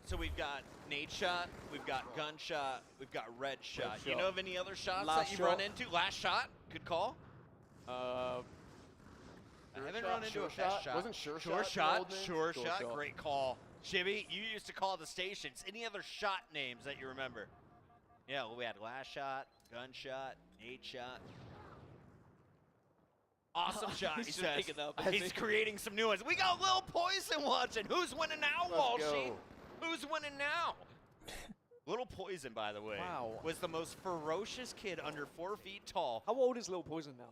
[SPEAKER 1] So we've got nade shot, we've got gunshot, we've got red shot. You know of any other shots that you've run into? Last shot? Good call. I haven't run into a best shot.
[SPEAKER 18] Wasn't Sure
[SPEAKER 1] Shot. Great call. Shibby, you used to call the stations. Any other shot names that you remember? Yeah, well, we had last shot, Gunshot, nade shot. Awesome shot, he
[SPEAKER 14] He's
[SPEAKER 1] says.
[SPEAKER 14] making up,
[SPEAKER 1] He's creating some new ones. We got Lil Poison watching. Who's winning now, Walshy? Who's winning now? Little Poison, by the way, was the most ferocious kid under 4 feet tall.
[SPEAKER 14] How old is Lil Poison now?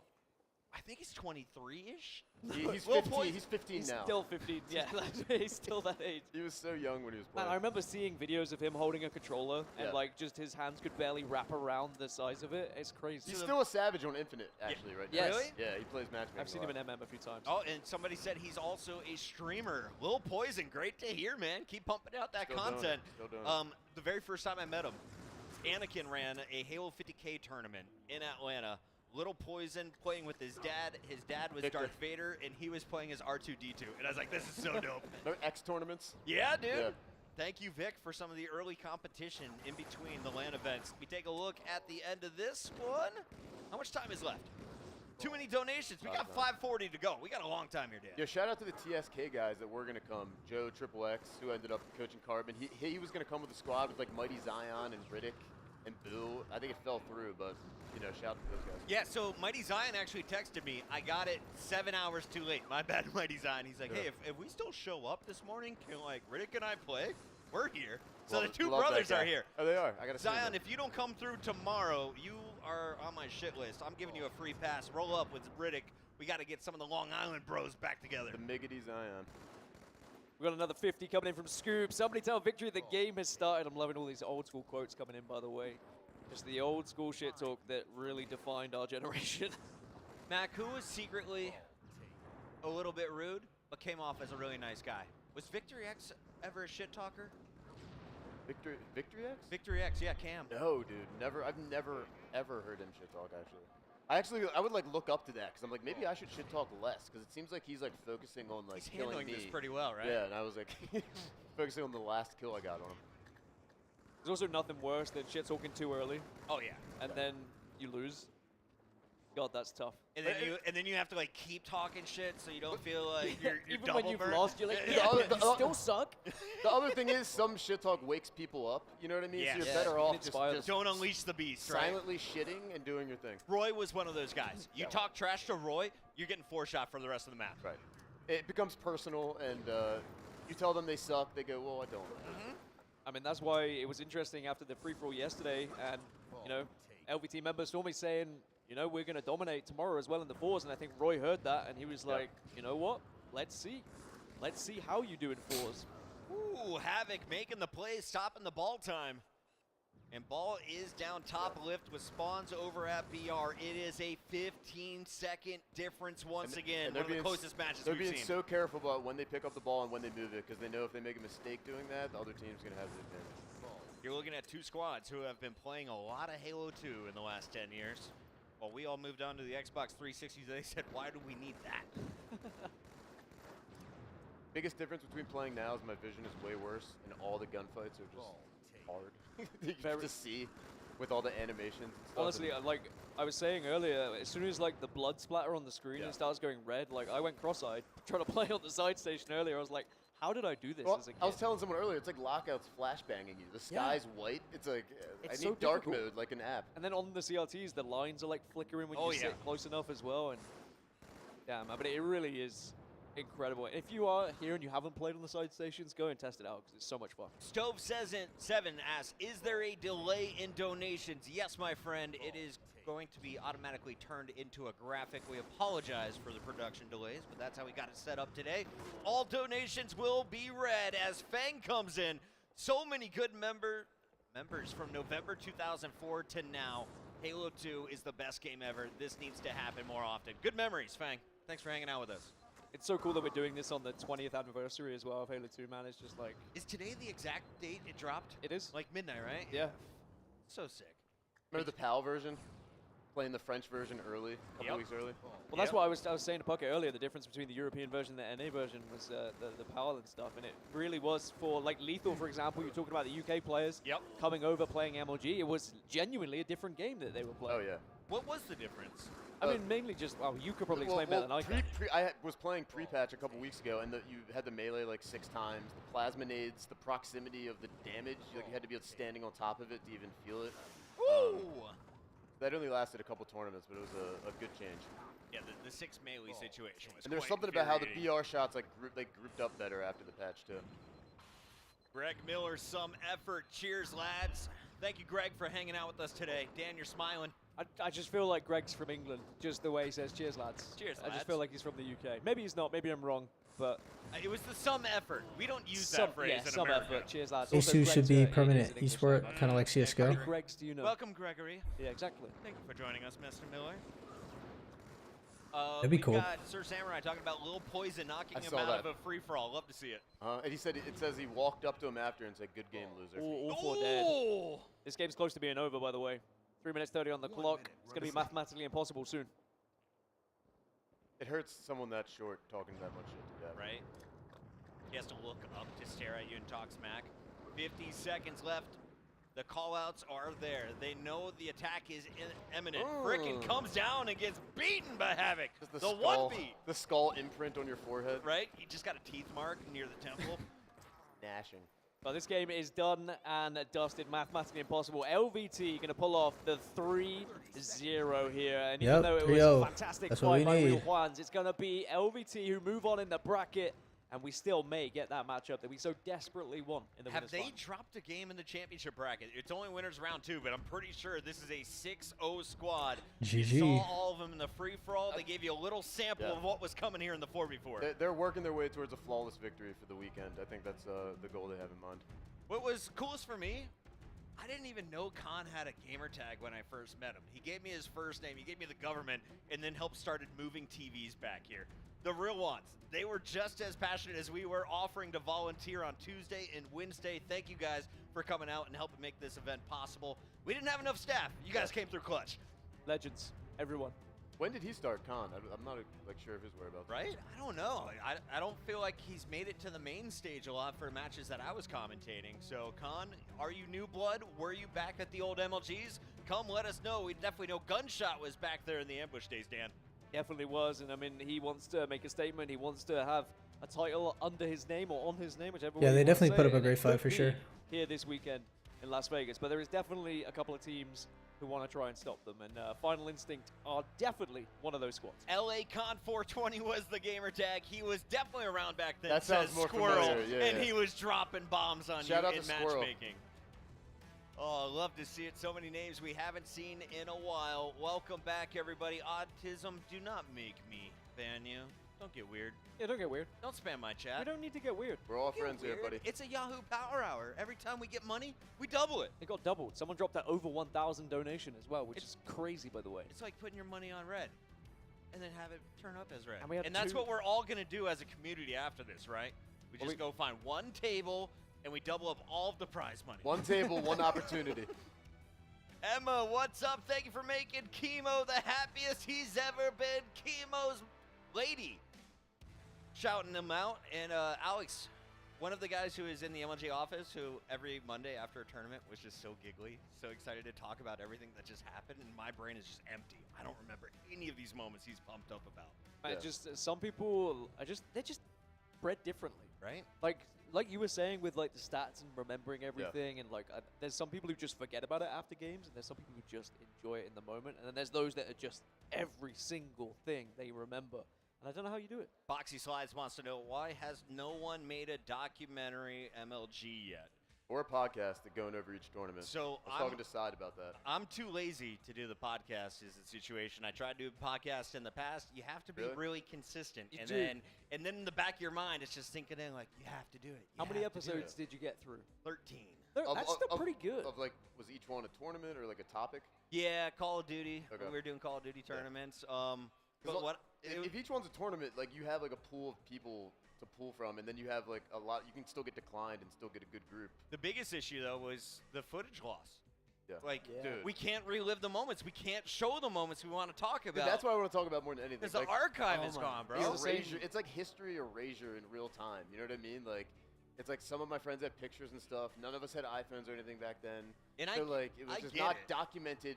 [SPEAKER 1] I think he's 23-ish.
[SPEAKER 18] He's 15. He's 15 now.
[SPEAKER 14] He's still 15. Yeah, he's still that age.
[SPEAKER 18] He was so young when he was playing.
[SPEAKER 14] Man, I remember seeing videos of him holding a controller and
[SPEAKER 18] Yeah.
[SPEAKER 14] like just his hands could barely wrap around the size of it. It's crazy.
[SPEAKER 18] He's still a savage on Infinite, actually, right now.
[SPEAKER 14] Yes.
[SPEAKER 1] Really?
[SPEAKER 18] Yeah, he plays matchmaking.
[SPEAKER 14] I've seen him in MM a few times.
[SPEAKER 1] Oh, and somebody said he's also a streamer. Lil Poison, great to hear, man. Keep pumping out that
[SPEAKER 18] Still doing it.
[SPEAKER 1] content.
[SPEAKER 18] Still doing it.
[SPEAKER 1] The very first time I met him, Anakin ran a Halo 50K tournament in Atlanta. Little Poison playing with his dad. His dad was
[SPEAKER 18] Victor.
[SPEAKER 1] Darth Vader, and he was playing as R2-D2. And I was like, this is so dope.
[SPEAKER 18] No X tournaments?
[SPEAKER 1] Yeah, dude.
[SPEAKER 18] Yeah.
[SPEAKER 1] Thank you, Vic, for some of the early competition in between the LAN events. We take a look at the end of this one. How much time is left? Too many donations. We got 540 to go. We got a long time here, Dan.
[SPEAKER 18] Yo, shout out to the TSK guys that were going to come. Joe Triple X, who ended up coaching Carbon. He was going to come with the squad with like Mighty Zion and Riddick and Boo. I think it fell through, but, you know, shout out to those guys.
[SPEAKER 1] Yeah, so Mighty Zion actually texted me. I got it 7 hours too late. My bad, Mighty Zion. He's like, hey, if we still show up this morning, can like Riddick and I play? We're here. So the two brothers are here.
[SPEAKER 18] Oh, they are. I got to
[SPEAKER 1] Zion, if you don't come through tomorrow, you are on my shit list. I'm giving you a free pass. Roll up with Riddick. We got to get some of the Long Island bros back together.
[SPEAKER 18] The Miggity Zion.
[SPEAKER 14] We've got another 50 coming in from Scoop. Somebody tell Victory the game has started. I'm loving all these old school quotes coming in, by the way. Just the old school shit talk that really defined our generation.
[SPEAKER 1] Mac, who was secretly a little bit rude, but came off as a really nice guy? Was Victory X ever a shit talker?
[SPEAKER 18] Victory X?
[SPEAKER 1] Victory X, yeah, Cam.
[SPEAKER 18] No, dude. Never. I've never, ever heard him shit talk, actually. I would like look up to that because I'm like, maybe I should shit talk less because it seems like he's like focusing on like
[SPEAKER 1] He's
[SPEAKER 18] killing
[SPEAKER 1] handling
[SPEAKER 18] me.
[SPEAKER 1] this pretty well, right?
[SPEAKER 18] Yeah, and I was like focusing on the last kill I got on him.
[SPEAKER 14] There's also nothing worse than shit talking too early.
[SPEAKER 1] Oh yeah.
[SPEAKER 14] And then you lose. God, that's tough.
[SPEAKER 1] And then you have to like keep talking shit so you don't feel like you're
[SPEAKER 14] Even
[SPEAKER 1] double
[SPEAKER 14] when you've
[SPEAKER 1] burnt.
[SPEAKER 14] lost, you're like,
[SPEAKER 18] The
[SPEAKER 14] yeah,
[SPEAKER 18] other-
[SPEAKER 14] but
[SPEAKER 18] the
[SPEAKER 14] you
[SPEAKER 18] o-
[SPEAKER 14] still suck.
[SPEAKER 18] The other thing is some shit talk wakes people up. You know what I mean?
[SPEAKER 1] Yes.
[SPEAKER 18] So you're
[SPEAKER 1] Yeah,
[SPEAKER 18] better
[SPEAKER 14] you
[SPEAKER 18] off
[SPEAKER 14] need
[SPEAKER 18] just
[SPEAKER 14] violence.
[SPEAKER 1] Don't unleash the beast, right?
[SPEAKER 18] silently shitting and doing your thing.
[SPEAKER 1] Roy was one of those guys. You talk trash to Roy, you're getting 4-shot for the rest of the map.
[SPEAKER 18] Right. It becomes personal, and you tell them they suck. They go, well, I don't.
[SPEAKER 14] I mean, that's why it was interesting after the free-for-all yesterday, and, you know, LVT members saw me saying, you know, we're going to dominate tomorrow as well in the fours, and I think Roy heard that, and he was like, you know what? Let's see. Let's see how you do in fours.
[SPEAKER 1] Ooh, Havoc making the play, stopping the ball time. And ball is down top lift with spawns over at BR. It is a 15-second difference once again. One of the closest matches
[SPEAKER 18] They're
[SPEAKER 1] we've
[SPEAKER 18] being
[SPEAKER 1] seen.
[SPEAKER 18] so careful about when they pick up the ball and when they move it because they know if they make a mistake doing that, the other team's going to have the advantage.
[SPEAKER 1] You're looking at two squads who have been playing a lot of Halo 2 in the last 10 years. While we all moved on to the Xbox 360, they said, why do we need that?
[SPEAKER 18] Biggest difference between playing now is my vision is way worse, and all the gunfights are just hard. You can just see with all the animations and stuff.
[SPEAKER 14] Honestly, like I was saying earlier, as soon as like the blood splatter on the screen and starts going red, like I went cross-eyed trying to play on the side station earlier. I was like, how did I do this as a kid?
[SPEAKER 18] I was telling someone earlier, it's like Lockouts flashbanging you. The sky's white. It's like,
[SPEAKER 14] It's
[SPEAKER 18] I need
[SPEAKER 14] so
[SPEAKER 18] dark
[SPEAKER 14] difficult.
[SPEAKER 18] mode like an app.
[SPEAKER 14] And then on the CRTs, the lines are like flickering when you sit close enough as well. And damn, but it really is incredible. If you are here and you haven't played on the side stations, go and test it out because it's so much fun.
[SPEAKER 1] Stove says it, 7 asks, is there a delay in donations? Yes, my friend, it is going to be automatically turned into a graphic. We apologize for the production delays, but that's how we got it set up today. All donations will be read as Fang comes in. So many good members from November 2004 to now. Halo 2 is the best game ever. This needs to happen more often. Good memories, Fang. Thanks for hanging out with us.
[SPEAKER 14] It's so cool that we're doing this on the 20th anniversary as well of Halo 2, man. It's just like...
[SPEAKER 1] Is today the exact date it dropped?
[SPEAKER 14] It is.
[SPEAKER 1] Like midnight, right?
[SPEAKER 14] Yeah.
[SPEAKER 1] So sick.
[SPEAKER 18] Remember the PAL version? Playing the French version early, a couple weeks early.
[SPEAKER 14] Well, that's what I was saying to Pucker earlier. The difference between the European version and the NA version was the PAL and stuff, and it really was for like Lethal, for example. You're talking about the UK players coming over playing MLG. It was genuinely a different game that they were playing.
[SPEAKER 18] Oh yeah.
[SPEAKER 1] What was the difference?
[SPEAKER 14] I mean, mainly just you could probably explain better than I can.
[SPEAKER 18] I was playing pre-patch a couple weeks ago, and you had the melee like 6 times. The plasma nades, the proximity of the damage. Like you had to be standing on top of it to even feel it.
[SPEAKER 1] Woo!
[SPEAKER 18] That only lasted a couple tournaments, but it was a good change.
[SPEAKER 1] Yeah, the 6 melee situation was
[SPEAKER 18] And there's
[SPEAKER 1] quite
[SPEAKER 18] something about how the
[SPEAKER 1] infuriating.
[SPEAKER 18] BR shots like grouped up better after the patch too.
[SPEAKER 1] Greg Miller, some effort. Cheers, lads. Thank you, Greg, for hanging out with us today. Dan, you're smiling.
[SPEAKER 14] I just feel like Greg's from England, just the way he says cheers, lads.
[SPEAKER 1] Cheers,
[SPEAKER 14] I
[SPEAKER 1] lads.
[SPEAKER 14] just feel like he's from the UK. Maybe he's not. Maybe I'm wrong. But
[SPEAKER 1] it was the some effort. We don't use that phrase in
[SPEAKER 14] some
[SPEAKER 1] America.
[SPEAKER 14] effort. Cheers, lads.
[SPEAKER 16] A2 should be permanent esport, kind of like
[SPEAKER 14] How
[SPEAKER 16] CSGO.
[SPEAKER 14] many Gregs do you know?
[SPEAKER 1] Welcome, Gregory.
[SPEAKER 14] Yeah, exactly.
[SPEAKER 1] Thank you for joining us, Mr. Miller.
[SPEAKER 16] That'd be cool.
[SPEAKER 1] We got Sir Samurai talking about Lil Poison knocking him out of a free-for-all. Love to see it.
[SPEAKER 18] And he said it says he walked up to him after and said, "Good game, loser."
[SPEAKER 14] All 4 dead. This game's close to being over, by the way. 3 minutes 30 on the clock. It's going to be mathematically impossible soon.
[SPEAKER 18] It hurts someone that short talking that much shit to death.
[SPEAKER 1] Right? He has to look up to stare at you and talk smack. 50 seconds left. The call-outs are there. They know the attack is imminent. Frickin' comes down and gets beaten by Havoc.
[SPEAKER 18] The
[SPEAKER 1] The
[SPEAKER 18] skull,
[SPEAKER 1] 1-beat.
[SPEAKER 18] the skull imprint on your forehead.
[SPEAKER 1] Right? He just got a teeth mark near the temple.
[SPEAKER 18] Gnashing.
[SPEAKER 14] Well, this game is done and dusted, mathematically impossible. LVT going to pull off the 3-0 here. And even
[SPEAKER 16] Yep,
[SPEAKER 14] though it
[SPEAKER 16] 3-0.
[SPEAKER 14] was a fantastic
[SPEAKER 16] That's what
[SPEAKER 14] fight
[SPEAKER 16] we
[SPEAKER 14] by Real
[SPEAKER 16] need.
[SPEAKER 14] Juans, it's going to be LVT who move on in the bracket. And we still may get that matchup that we so desperately want in the
[SPEAKER 1] Have
[SPEAKER 14] winners'
[SPEAKER 1] they
[SPEAKER 14] final.
[SPEAKER 1] dropped a game in the championship bracket? It's only winners round 2, but I'm pretty sure this is a 6-0 squad. You
[SPEAKER 16] GG.
[SPEAKER 1] saw all of them in the free-for-all. They gave you a little sample
[SPEAKER 18] Yeah.
[SPEAKER 1] of what was coming here in the 4v4.
[SPEAKER 18] They're working their way towards a flawless victory for the weekend. I think that's the goal they have in mind.
[SPEAKER 1] What was coolest for me, I didn't even know Khan had a gamer tag when I first met him. He gave me his first name, he gave me the government, and then helped started moving TVs back here. The real ones, they were just as passionate as we were, offering to volunteer on Tuesday and Wednesday. Thank you guys for coming out and helping make this event possible. We didn't have enough staff. You guys came through clutch.
[SPEAKER 14] Legends, everyone.
[SPEAKER 18] When did he start Khan? I'm not sure of his whereabouts.
[SPEAKER 1] Right? I don't know. I don't feel like he's made it to the main stage a lot for matches that I was commentating. So, Khan, are you new blood? Were you back at the old MLGs? Come let us know. We definitely know Gunshot was back there in the ambush days, Dan.
[SPEAKER 14] Definitely was, and I mean, he wants to make a statement. He wants to have a title under his name or on his name, whichever way
[SPEAKER 16] Yeah,
[SPEAKER 14] you
[SPEAKER 16] they
[SPEAKER 14] wanna
[SPEAKER 16] definitely
[SPEAKER 14] say
[SPEAKER 16] put
[SPEAKER 14] it,
[SPEAKER 16] up a
[SPEAKER 14] and
[SPEAKER 16] great
[SPEAKER 14] it
[SPEAKER 16] fight
[SPEAKER 14] could
[SPEAKER 16] for
[SPEAKER 14] be
[SPEAKER 16] sure.
[SPEAKER 14] Here this weekend in Las Vegas, but there is definitely a couple of teams who want to try and stop them, and Final Instinct are definitely one of those squads.
[SPEAKER 1] LA Con 420 was the gamer tag. He was definitely around back then.
[SPEAKER 18] That sounds more
[SPEAKER 1] Squirrel,
[SPEAKER 18] familiar, yeah,
[SPEAKER 1] and
[SPEAKER 18] yeah.
[SPEAKER 1] he was dropping bombs on
[SPEAKER 18] Shout
[SPEAKER 1] you
[SPEAKER 18] out
[SPEAKER 1] in
[SPEAKER 18] to Squirrel.
[SPEAKER 1] matchmaking. Oh, I love to see it. So many names we haven't seen in a while. Welcome back, everybody. Autism, do not make me ban you. Don't get weird.
[SPEAKER 14] Yeah, don't get weird.
[SPEAKER 1] Don't spam my chat.
[SPEAKER 14] We don't need to get weird.
[SPEAKER 18] We're all
[SPEAKER 1] Don't get
[SPEAKER 18] friends here,
[SPEAKER 1] weird.
[SPEAKER 18] buddy.
[SPEAKER 1] It's a Yahoo Power Hour. Every time we get money, we double it.
[SPEAKER 14] It got doubled. Someone dropped that over 1,000 donation as well, which is crazy, by the way.
[SPEAKER 1] It's like putting your money on red and then have it turn up as red.
[SPEAKER 14] And we had
[SPEAKER 1] that's
[SPEAKER 14] two-
[SPEAKER 1] what we're all going to do as a community after this, right? We just go find one table and we double up all of the prize money.
[SPEAKER 18] One table, one opportunity.
[SPEAKER 1] Emma, what's up? Thank you for making Chemo the happiest he's ever been. Chemo's lady. Shouting him out. And Alex, one of the guys who is in the MLG office who every Monday after a tournament was just so giggly, so excited to talk about everything that just happened, and my brain is just empty. I don't remember any of these moments he's pumped up about.
[SPEAKER 14] Man, just some people are they're just bred differently,
[SPEAKER 1] right?
[SPEAKER 14] Like you were saying with like the stats and remembering everything, and like there's some people who just forget about it after games, and there's some people who just enjoy it in the moment, and then there's those that are just every single thing they remember. And I don't know how you do it.
[SPEAKER 1] Boxy Slides wants to know, why has no one made a documentary MLG yet?
[SPEAKER 18] Or a podcast that going over each tournament.
[SPEAKER 1] So
[SPEAKER 18] I was talking to Side about that.
[SPEAKER 1] I'm too lazy to do the podcast is the situation. I tried to do a podcast in the past. You have to be really consistent.
[SPEAKER 14] You
[SPEAKER 1] and
[SPEAKER 14] do.
[SPEAKER 1] then in the back of your mind, it's just thinking in like, you have to do it.
[SPEAKER 14] How many episodes did you get through?
[SPEAKER 1] 13.
[SPEAKER 14] That's still pretty good.
[SPEAKER 18] Of like, was each one a tournament or like a topic?
[SPEAKER 1] Yeah, Call of Duty.
[SPEAKER 18] Okay.
[SPEAKER 1] We were doing Call of Duty tournaments.
[SPEAKER 18] But what if each one's a tournament, like you have like a pool of people to pull from, and then you have like a lot, you can still get declined and still get a good group.
[SPEAKER 1] The biggest issue though was the footage loss.
[SPEAKER 18] Yeah.
[SPEAKER 1] Like,
[SPEAKER 18] Dude.
[SPEAKER 1] we can't relive the moments. We can't show the moments we want to talk about.
[SPEAKER 18] Dude, that's what I want to talk about more than anything.
[SPEAKER 1] Because the archive is gone, bro.
[SPEAKER 18] It's like history erasure in real time. You know what I mean? Like, it's like some of my friends had pictures and stuff. None of us had iPhones or anything back then.
[SPEAKER 1] And
[SPEAKER 18] so like, it was just not documented.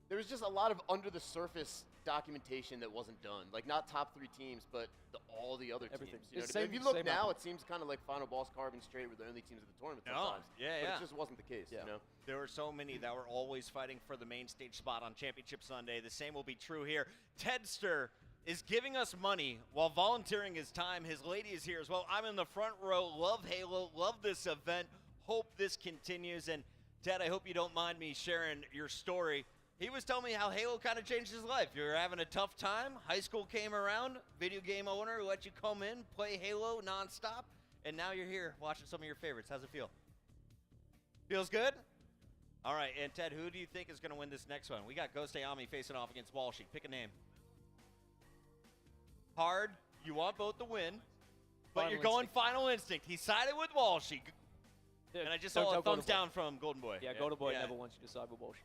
[SPEAKER 18] There was just a lot of under the surface documentation that wasn't done. Like, not top 3 teams, but all the other
[SPEAKER 14] Everything.
[SPEAKER 18] teams. You know
[SPEAKER 14] It's
[SPEAKER 18] what I mean?
[SPEAKER 14] same-
[SPEAKER 18] If you look
[SPEAKER 14] same
[SPEAKER 18] now,
[SPEAKER 14] happen.
[SPEAKER 18] it seems kind of like Final Boss, Carbon Straight were the only teams at the tournament
[SPEAKER 1] No.
[SPEAKER 18] sometimes.
[SPEAKER 1] Yeah,
[SPEAKER 18] but
[SPEAKER 1] yeah.
[SPEAKER 18] it just wasn't the case, you know?
[SPEAKER 1] There were so many that were always fighting for the main stage spot on Championship Sunday. The same will be true here. Tedster is giving us money while volunteering his time. His lady is here as well. I'm in the front row. Love Halo. Love this event. Hope this continues. And Ted, I hope you don't mind me sharing your story. He was telling me how Halo kind of changed his life. You were having a tough time. High school came around. Video game owner let you come in, play Halo nonstop. And now you're here watching some of your favorites. How's it feel? Feels good? All right, and Ted, who do you think is going to win this next one? We got Ghost Ayami facing off against Walshy. Pick a name. Hard. You want both to win, but
[SPEAKER 14] Final
[SPEAKER 1] you're going
[SPEAKER 14] Instinct.
[SPEAKER 1] Final Instinct. He sided with Walshy. And I just
[SPEAKER 14] Don't
[SPEAKER 1] saw a
[SPEAKER 14] tell
[SPEAKER 1] thumbs
[SPEAKER 14] Golden Boy.
[SPEAKER 1] down from Golden Boy.
[SPEAKER 14] Yeah, Golden Boy never wants you to side with Walsh.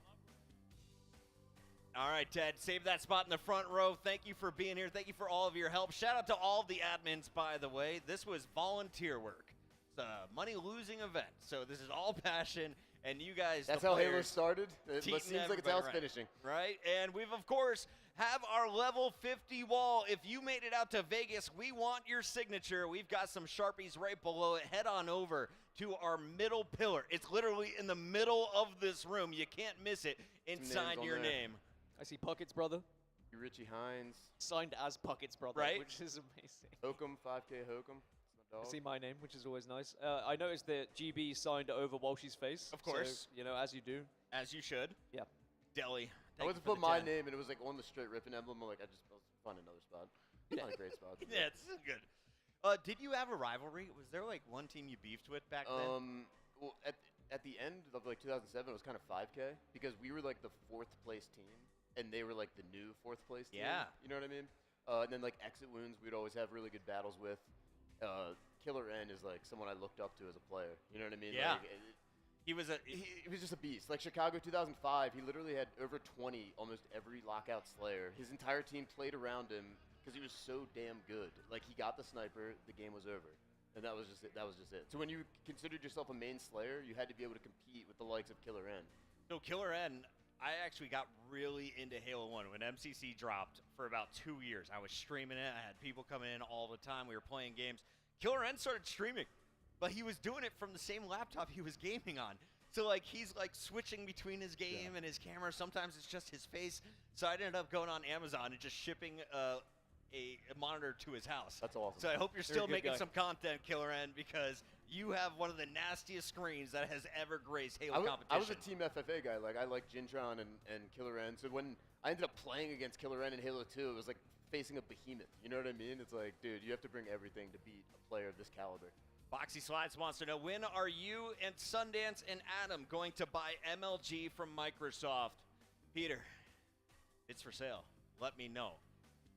[SPEAKER 1] All right, Ted, save that spot in the front row. Thank you for being here. Thank you for all of your help. Shout out to all of the admins, by the way. This was volunteer work. It's a money-losing event, so this is all passion, and you guys,
[SPEAKER 18] That's
[SPEAKER 1] the
[SPEAKER 18] how
[SPEAKER 1] players,
[SPEAKER 18] Halo started. It
[SPEAKER 1] teaching
[SPEAKER 18] seems like it's how it's
[SPEAKER 1] everybody
[SPEAKER 18] finishing.
[SPEAKER 1] Right, and we've, of course, have our level 50 wall. If you made it out to Vegas, we want your signature. We've got some Sharpies right below it. Head on over to our middle pillar. It's literally in the middle of this room. You can't miss it inside your name.
[SPEAKER 14] I see Puckett's brother.
[SPEAKER 18] Richie Hines.
[SPEAKER 14] Signed as Puckett's brother,
[SPEAKER 1] Right.
[SPEAKER 14] which is amazing.
[SPEAKER 18] Hokum, 5K Hokum. It's my
[SPEAKER 14] I
[SPEAKER 18] dog.
[SPEAKER 14] see my name, which is always nice. I noticed that GB signed over Walshy's face.
[SPEAKER 1] Of course.
[SPEAKER 14] So, you know, as you do.
[SPEAKER 1] As you should.
[SPEAKER 14] Yeah.
[SPEAKER 1] Deli.
[SPEAKER 18] I went to put my name, and it was like on the straight ripping emblem. I'm like, I'll find another spot. Not a great spot.
[SPEAKER 1] Yeah, this is good. Did you have a rivalry? Was there like one team you beefed with back then?
[SPEAKER 18] Well, at the end of like 2007, it was kind of 5K because we were like the 4th place team, and they were like the new 4th place team.
[SPEAKER 1] Yeah.
[SPEAKER 18] You know what I mean? And then like Exit Wounds, we'd always have really good battles with. Killer N is like someone I looked up to as a player. You know what I mean?
[SPEAKER 1] Yeah.
[SPEAKER 18] Like,
[SPEAKER 1] he was
[SPEAKER 18] just a beast. Like Chicago 2005, he literally had over 20 almost every Lockout Slayer. His entire team played around him because he was so damn good. Like he got the sniper, the game was over. And that was just it. So when you considered yourself a main Slayer, you had to be able to compete with the likes of Killer N.
[SPEAKER 1] So Killer N, I actually got really into Halo 1 when MCC dropped for about 2 years. I was streaming it. I had people coming in all the time. We were playing games. Killer N started streaming, but he was doing it from the same laptop he was gaming on. So like he's like switching between his game and his camera. Sometimes it's just his face. So I ended up going on Amazon and just shipping a monitor to his house.
[SPEAKER 18] That's awesome.
[SPEAKER 1] So I hope you're
[SPEAKER 14] You're a
[SPEAKER 1] still
[SPEAKER 14] good
[SPEAKER 1] making
[SPEAKER 14] guy.
[SPEAKER 1] some content, Killer N, because you have one of the nastiest screens that has ever graced Halo competition.
[SPEAKER 18] I was a Team FFA guy. Like I like Jintron and Killer N. So when I ended up playing against Killer N in Halo 2, it was like facing a behemoth. You know what I mean? It's like, dude, you have to bring everything to beat a player of this caliber.
[SPEAKER 1] Boxy Slides wants to know, when are you and Sundance and Adam going to buy MLG from Microsoft? Peter, it's for sale. Let me know.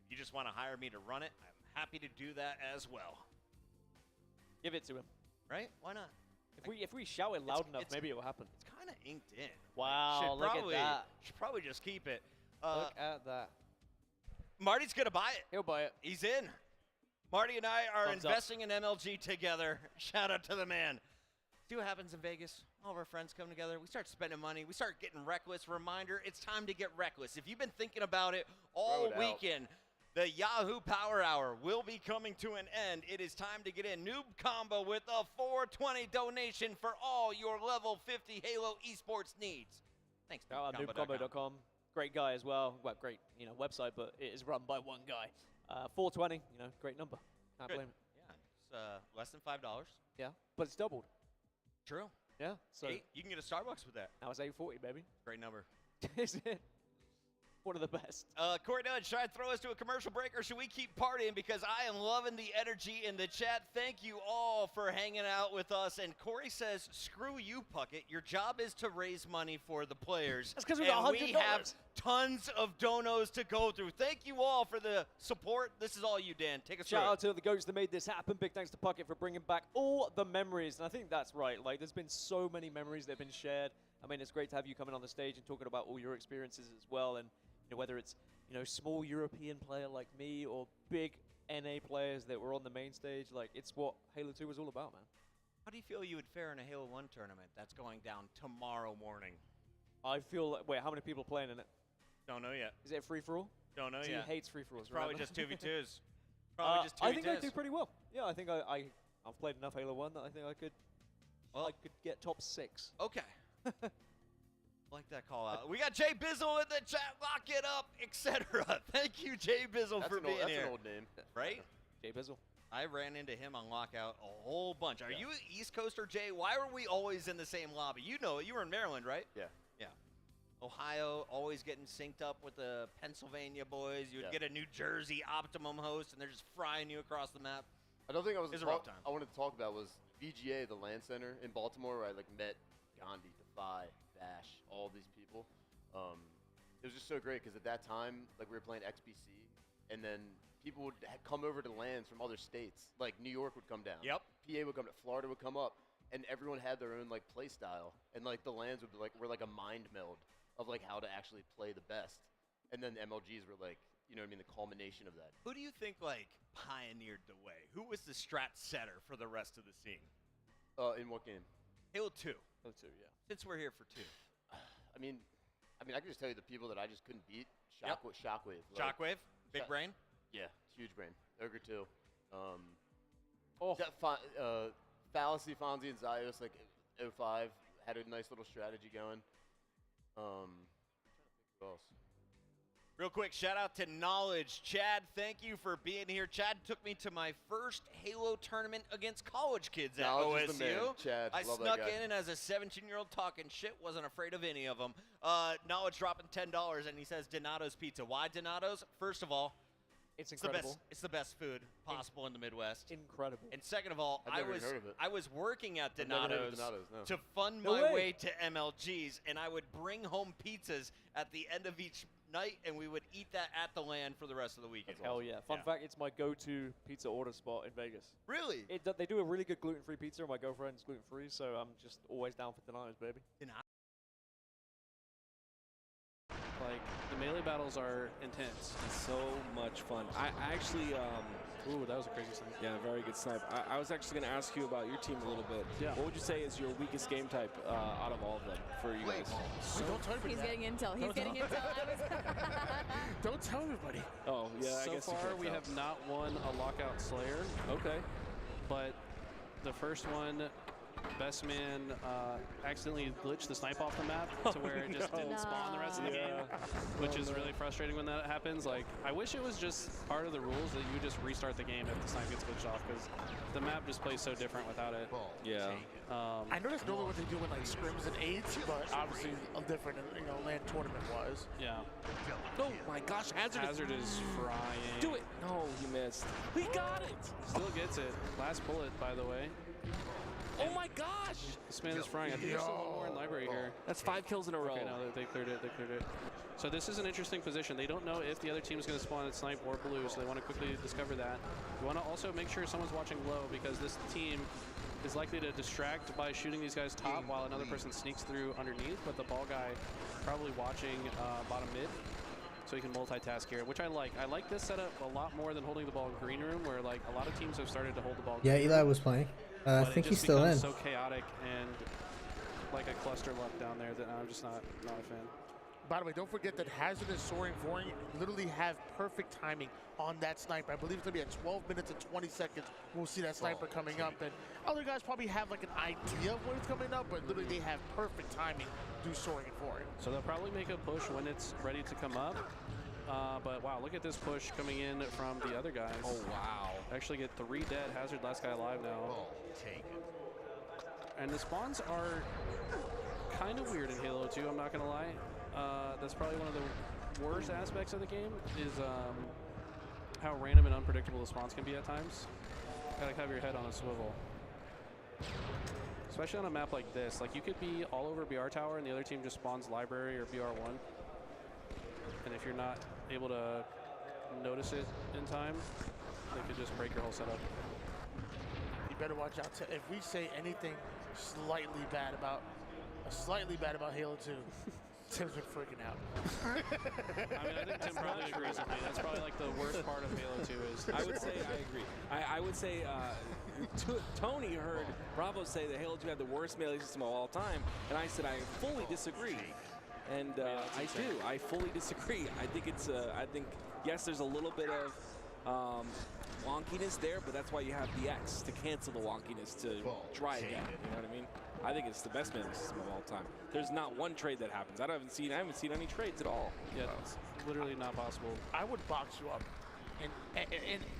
[SPEAKER 1] If you just want to hire me to run it, I'm happy to do that as well.
[SPEAKER 14] Give it to him.
[SPEAKER 1] Right? Why not?
[SPEAKER 14] If we shout it loud enough, maybe it will happen.
[SPEAKER 1] It's kind of inked in.
[SPEAKER 14] Wow, look at that.
[SPEAKER 1] Should probably just keep it.
[SPEAKER 14] Look at that.
[SPEAKER 1] Marty's going to buy it.
[SPEAKER 14] He'll buy it.
[SPEAKER 1] He's in. Marty and I are
[SPEAKER 14] Thumbs up.
[SPEAKER 1] investing in MLG together. Shout out to the man. See what happens in Vegas. All of our friends come together. We start spending money. We start getting reckless. Reminder, it's time to get reckless. If you've been thinking about it all
[SPEAKER 18] Throw it out.
[SPEAKER 1] weekend, the Yahoo Power Hour will be coming to an end. It is time to get in. Noob Combo with a 420 donation for all your level 50 Halo esports needs. Thanks, noobcombo.com.
[SPEAKER 14] Noobcombo.com. Great guy as well. Well, great, website, but it is run by one guy. 420, great number. Can't
[SPEAKER 1] Good.
[SPEAKER 14] blame it.
[SPEAKER 1] Yeah, it's less than $5.
[SPEAKER 14] Yeah, but it's doubled.
[SPEAKER 1] True.
[SPEAKER 14] Yeah, so
[SPEAKER 1] You can get a Starbucks with that.
[SPEAKER 14] now it's 840, baby.
[SPEAKER 1] Great number.
[SPEAKER 14] Is it? One of the best.
[SPEAKER 1] Corey Nudge, should I throw us to a commercial break or should we keep partying? Because I am loving the energy in the chat. Thank you all for hanging out with us. And Corey says, screw you, Puckett. Your job is to raise money for the players.
[SPEAKER 14] That's 'cause we got
[SPEAKER 1] And we
[SPEAKER 14] $100.
[SPEAKER 1] have tons of donos to go through. Thank you all for the support. This is all you, Dan. Take us
[SPEAKER 14] Shout
[SPEAKER 1] through
[SPEAKER 14] out to the goats that made this happen. Big thanks to Puckett for bringing back all the memories. And I think that's right. Like, there's been so many memories that have been shared. I mean, it's great to have you coming on the stage and talking about all your experiences as well. And whether it's small European player like me or big NA players that were on the main stage, like it's what Halo 2 was all about, man.
[SPEAKER 1] How do you feel you would fare in a Halo 1 tournament that's going down tomorrow morning?
[SPEAKER 14] I feel like, wait, how many people are playing in it?
[SPEAKER 1] Don't know yet.
[SPEAKER 14] Is it a free-for-all?
[SPEAKER 1] Don't know
[SPEAKER 14] He
[SPEAKER 1] yet.
[SPEAKER 14] hates free for alls.
[SPEAKER 1] Probably just 2v2s. Probably just 2v2s.
[SPEAKER 14] I think I do pretty well. Yeah, I think I've played enough Halo 1 that I think I could get top 6.
[SPEAKER 1] Okay. Like that call out. We got Jay Bizzle in the chat. Lock it up, etc. Thank you, Jay Bizzle, for being here.
[SPEAKER 18] That's an old name.
[SPEAKER 1] Right?
[SPEAKER 14] Jay Bizzle.
[SPEAKER 1] I ran into him on Lockout a whole bunch. Are you East Coaster, Jay? Why were we always in the same lobby? You know it. You were in Maryland, right?
[SPEAKER 18] Yeah.
[SPEAKER 1] Yeah. Ohio, always getting synced up with the Pennsylvania boys. You would get a New Jersey Optimum host, and they're just frying you across the map.
[SPEAKER 18] Another thing
[SPEAKER 1] a rough time.
[SPEAKER 18] I wanted to talk about was VGA, the LAN Center in Baltimore, where I met Gandhi, Defy, Bash, all these people. It was just so great because at that time, we were playing XBC, and then people would come over to LANs from other states. Like New York would come down.
[SPEAKER 1] Yep.
[SPEAKER 18] PA would come. Florida would come up, and everyone had their own play style, and the LANs would be were a mind meld of how to actually play the best. And then the MLGs were you know what I mean, the culmination of that.
[SPEAKER 1] Who do you think pioneered the way? Who was the strat setter for the rest of the scene?
[SPEAKER 18] In what game?
[SPEAKER 1] Halo 2.
[SPEAKER 14] Halo 2, yeah.
[SPEAKER 1] Since we're here for 2.
[SPEAKER 18] I mean, I can just tell you the people that I just couldn't beat. Shockwave.
[SPEAKER 1] Shockwave? Big brain?
[SPEAKER 18] Yeah, huge brain. Ogre 2. Fallacy, Fonzie, and Zios, 05, had a nice little strategy going. Who else?
[SPEAKER 1] Real quick, shout out to Knowledge. Chad, thank you for being here. Chad took me to my first Halo tournament against college kids at
[SPEAKER 18] Knowledge is the
[SPEAKER 1] OSU.
[SPEAKER 18] man. Chad,
[SPEAKER 1] I
[SPEAKER 18] love
[SPEAKER 1] snuck
[SPEAKER 18] that guy.
[SPEAKER 1] in, and as a 17-year-old talking shit, wasn't afraid of any of them. Knowledge dropping $10, and he says Donato's Pizza. Why Donato's? First of all,
[SPEAKER 14] it's incredible.
[SPEAKER 1] It's the best food possible in the Midwest.
[SPEAKER 14] Incredible.
[SPEAKER 1] And second of all,
[SPEAKER 18] I've never heard of it.
[SPEAKER 1] I was working at
[SPEAKER 18] I've never heard of
[SPEAKER 1] Donato's
[SPEAKER 18] Donato's, no.
[SPEAKER 1] to fund
[SPEAKER 14] No
[SPEAKER 1] my
[SPEAKER 14] way.
[SPEAKER 1] way to MLGs, and I would bring home pizzas at the end of each night, and we would eat that at the LAN for the rest of the weekend.
[SPEAKER 14] Hell yeah. Fun fact, it's my go-to pizza order spot in Vegas.
[SPEAKER 1] Really?
[SPEAKER 14] They do a really good gluten-free pizza, and my girlfriend's gluten-free, so I'm just always down for Donato's, baby.
[SPEAKER 6] The melee battles are intense.
[SPEAKER 9] So much fun. I actually,
[SPEAKER 6] ooh, that was a crazy snipe.
[SPEAKER 9] Yeah, very good snipe. I was actually going to ask you about your team a little bit.
[SPEAKER 6] Yeah.
[SPEAKER 9] What would you say is your weakest game type out of all of them for you guys?
[SPEAKER 10] Don't tell everybody
[SPEAKER 5] He's
[SPEAKER 10] that.
[SPEAKER 5] getting intel. He's getting intel.
[SPEAKER 10] Don't tell everybody.
[SPEAKER 9] Oh, yeah, I
[SPEAKER 6] So
[SPEAKER 9] guess you
[SPEAKER 6] far,
[SPEAKER 9] can't
[SPEAKER 6] we
[SPEAKER 9] tell.
[SPEAKER 6] have not won a Lockout Slayer.
[SPEAKER 9] Okay.
[SPEAKER 6] But the first one, Best Man accidentally glitched the snipe off the map to where it just didn't spawn the rest of the game, which is really frustrating when that happens. I wish it was just part of the rules that you just restart the game if the snipe gets glitched off, because the map just plays so different without it.
[SPEAKER 9] Yeah.
[SPEAKER 10] I know that's normally what they do in scrims and aids, but obviously different than LAN tournament was.
[SPEAKER 6] Yeah.
[SPEAKER 9] Oh my gosh,
[SPEAKER 6] Hazard is frying.
[SPEAKER 9] Do it. No, he missed. He got it.
[SPEAKER 6] Still gets it. Last bullet, by the way.
[SPEAKER 9] Oh my gosh.
[SPEAKER 6] This man is frying. I think there's still one more in library here.
[SPEAKER 9] That's 5 kills in a row.
[SPEAKER 6] Okay, no, they cleared it. They cleared it. So this is an interesting position. They don't know if the other team is going to spawn at snipe or blue, so they want to quickly discover that. You want to also make sure someone's watching low, because this team is likely to distract by shooting these guys top while another person sneaks through underneath, but the ball guy probably watching bottom mid, so he can multitask here, which I like. I like this setup a lot more than holding the ball in green room, where a lot of teams have started to hold the ball.
[SPEAKER 16] Yeah, Eli was playing. I think he's still in.
[SPEAKER 6] So chaotic and like a cluster luck down there that I'm just not a fan.
[SPEAKER 10] By the way, don't forget that Hazard and Soaring Voring literally have perfect timing on that sniper. I believe it's going to be at 12 minutes and 20 seconds. We'll see that sniper coming up. And other guys probably have an idea of when it's coming up, but literally they have perfect timing to do Soaring and Voring.
[SPEAKER 6] So they'll probably make a push when it's ready to come up. But wow, look at this push coming in from the other guys.
[SPEAKER 9] Oh, wow.
[SPEAKER 6] Actually get 3 dead. Hazard, last guy alive now. And the spawns are kind of weird in Halo 2, I'm not going to lie. That's probably one of the worst aspects of the game, is how random and unpredictable the spawns can be at times. Gotta have your head on a swivel. Especially on a map like this. You could be all over BR Tower and the other team just spawns library or BR1. And if you're not able to notice it in time, they could just break your whole setup.
[SPEAKER 10] You better watch out. If we say anything slightly bad about Halo 2, Tim's been freaking out.
[SPEAKER 6] I mean, I think Tim probably agrees with me. That's probably the worst part of Halo 2 is.
[SPEAKER 9] I would say I agree. I would say Tony heard Bravo say that Halo 2 had the worst melee system of all time, and I said I fully disagree. And I do. I fully disagree. I think it's. Yes, there's a little bit of wonkiness there, but that's why you have the X to cancel the wonkiness to try again. You know what I mean? I think it's the best melee system of all time. There's not one trade that happens. I haven't seen any trades at all.
[SPEAKER 14] Yeah, it's literally not possible.
[SPEAKER 10] I would box you up in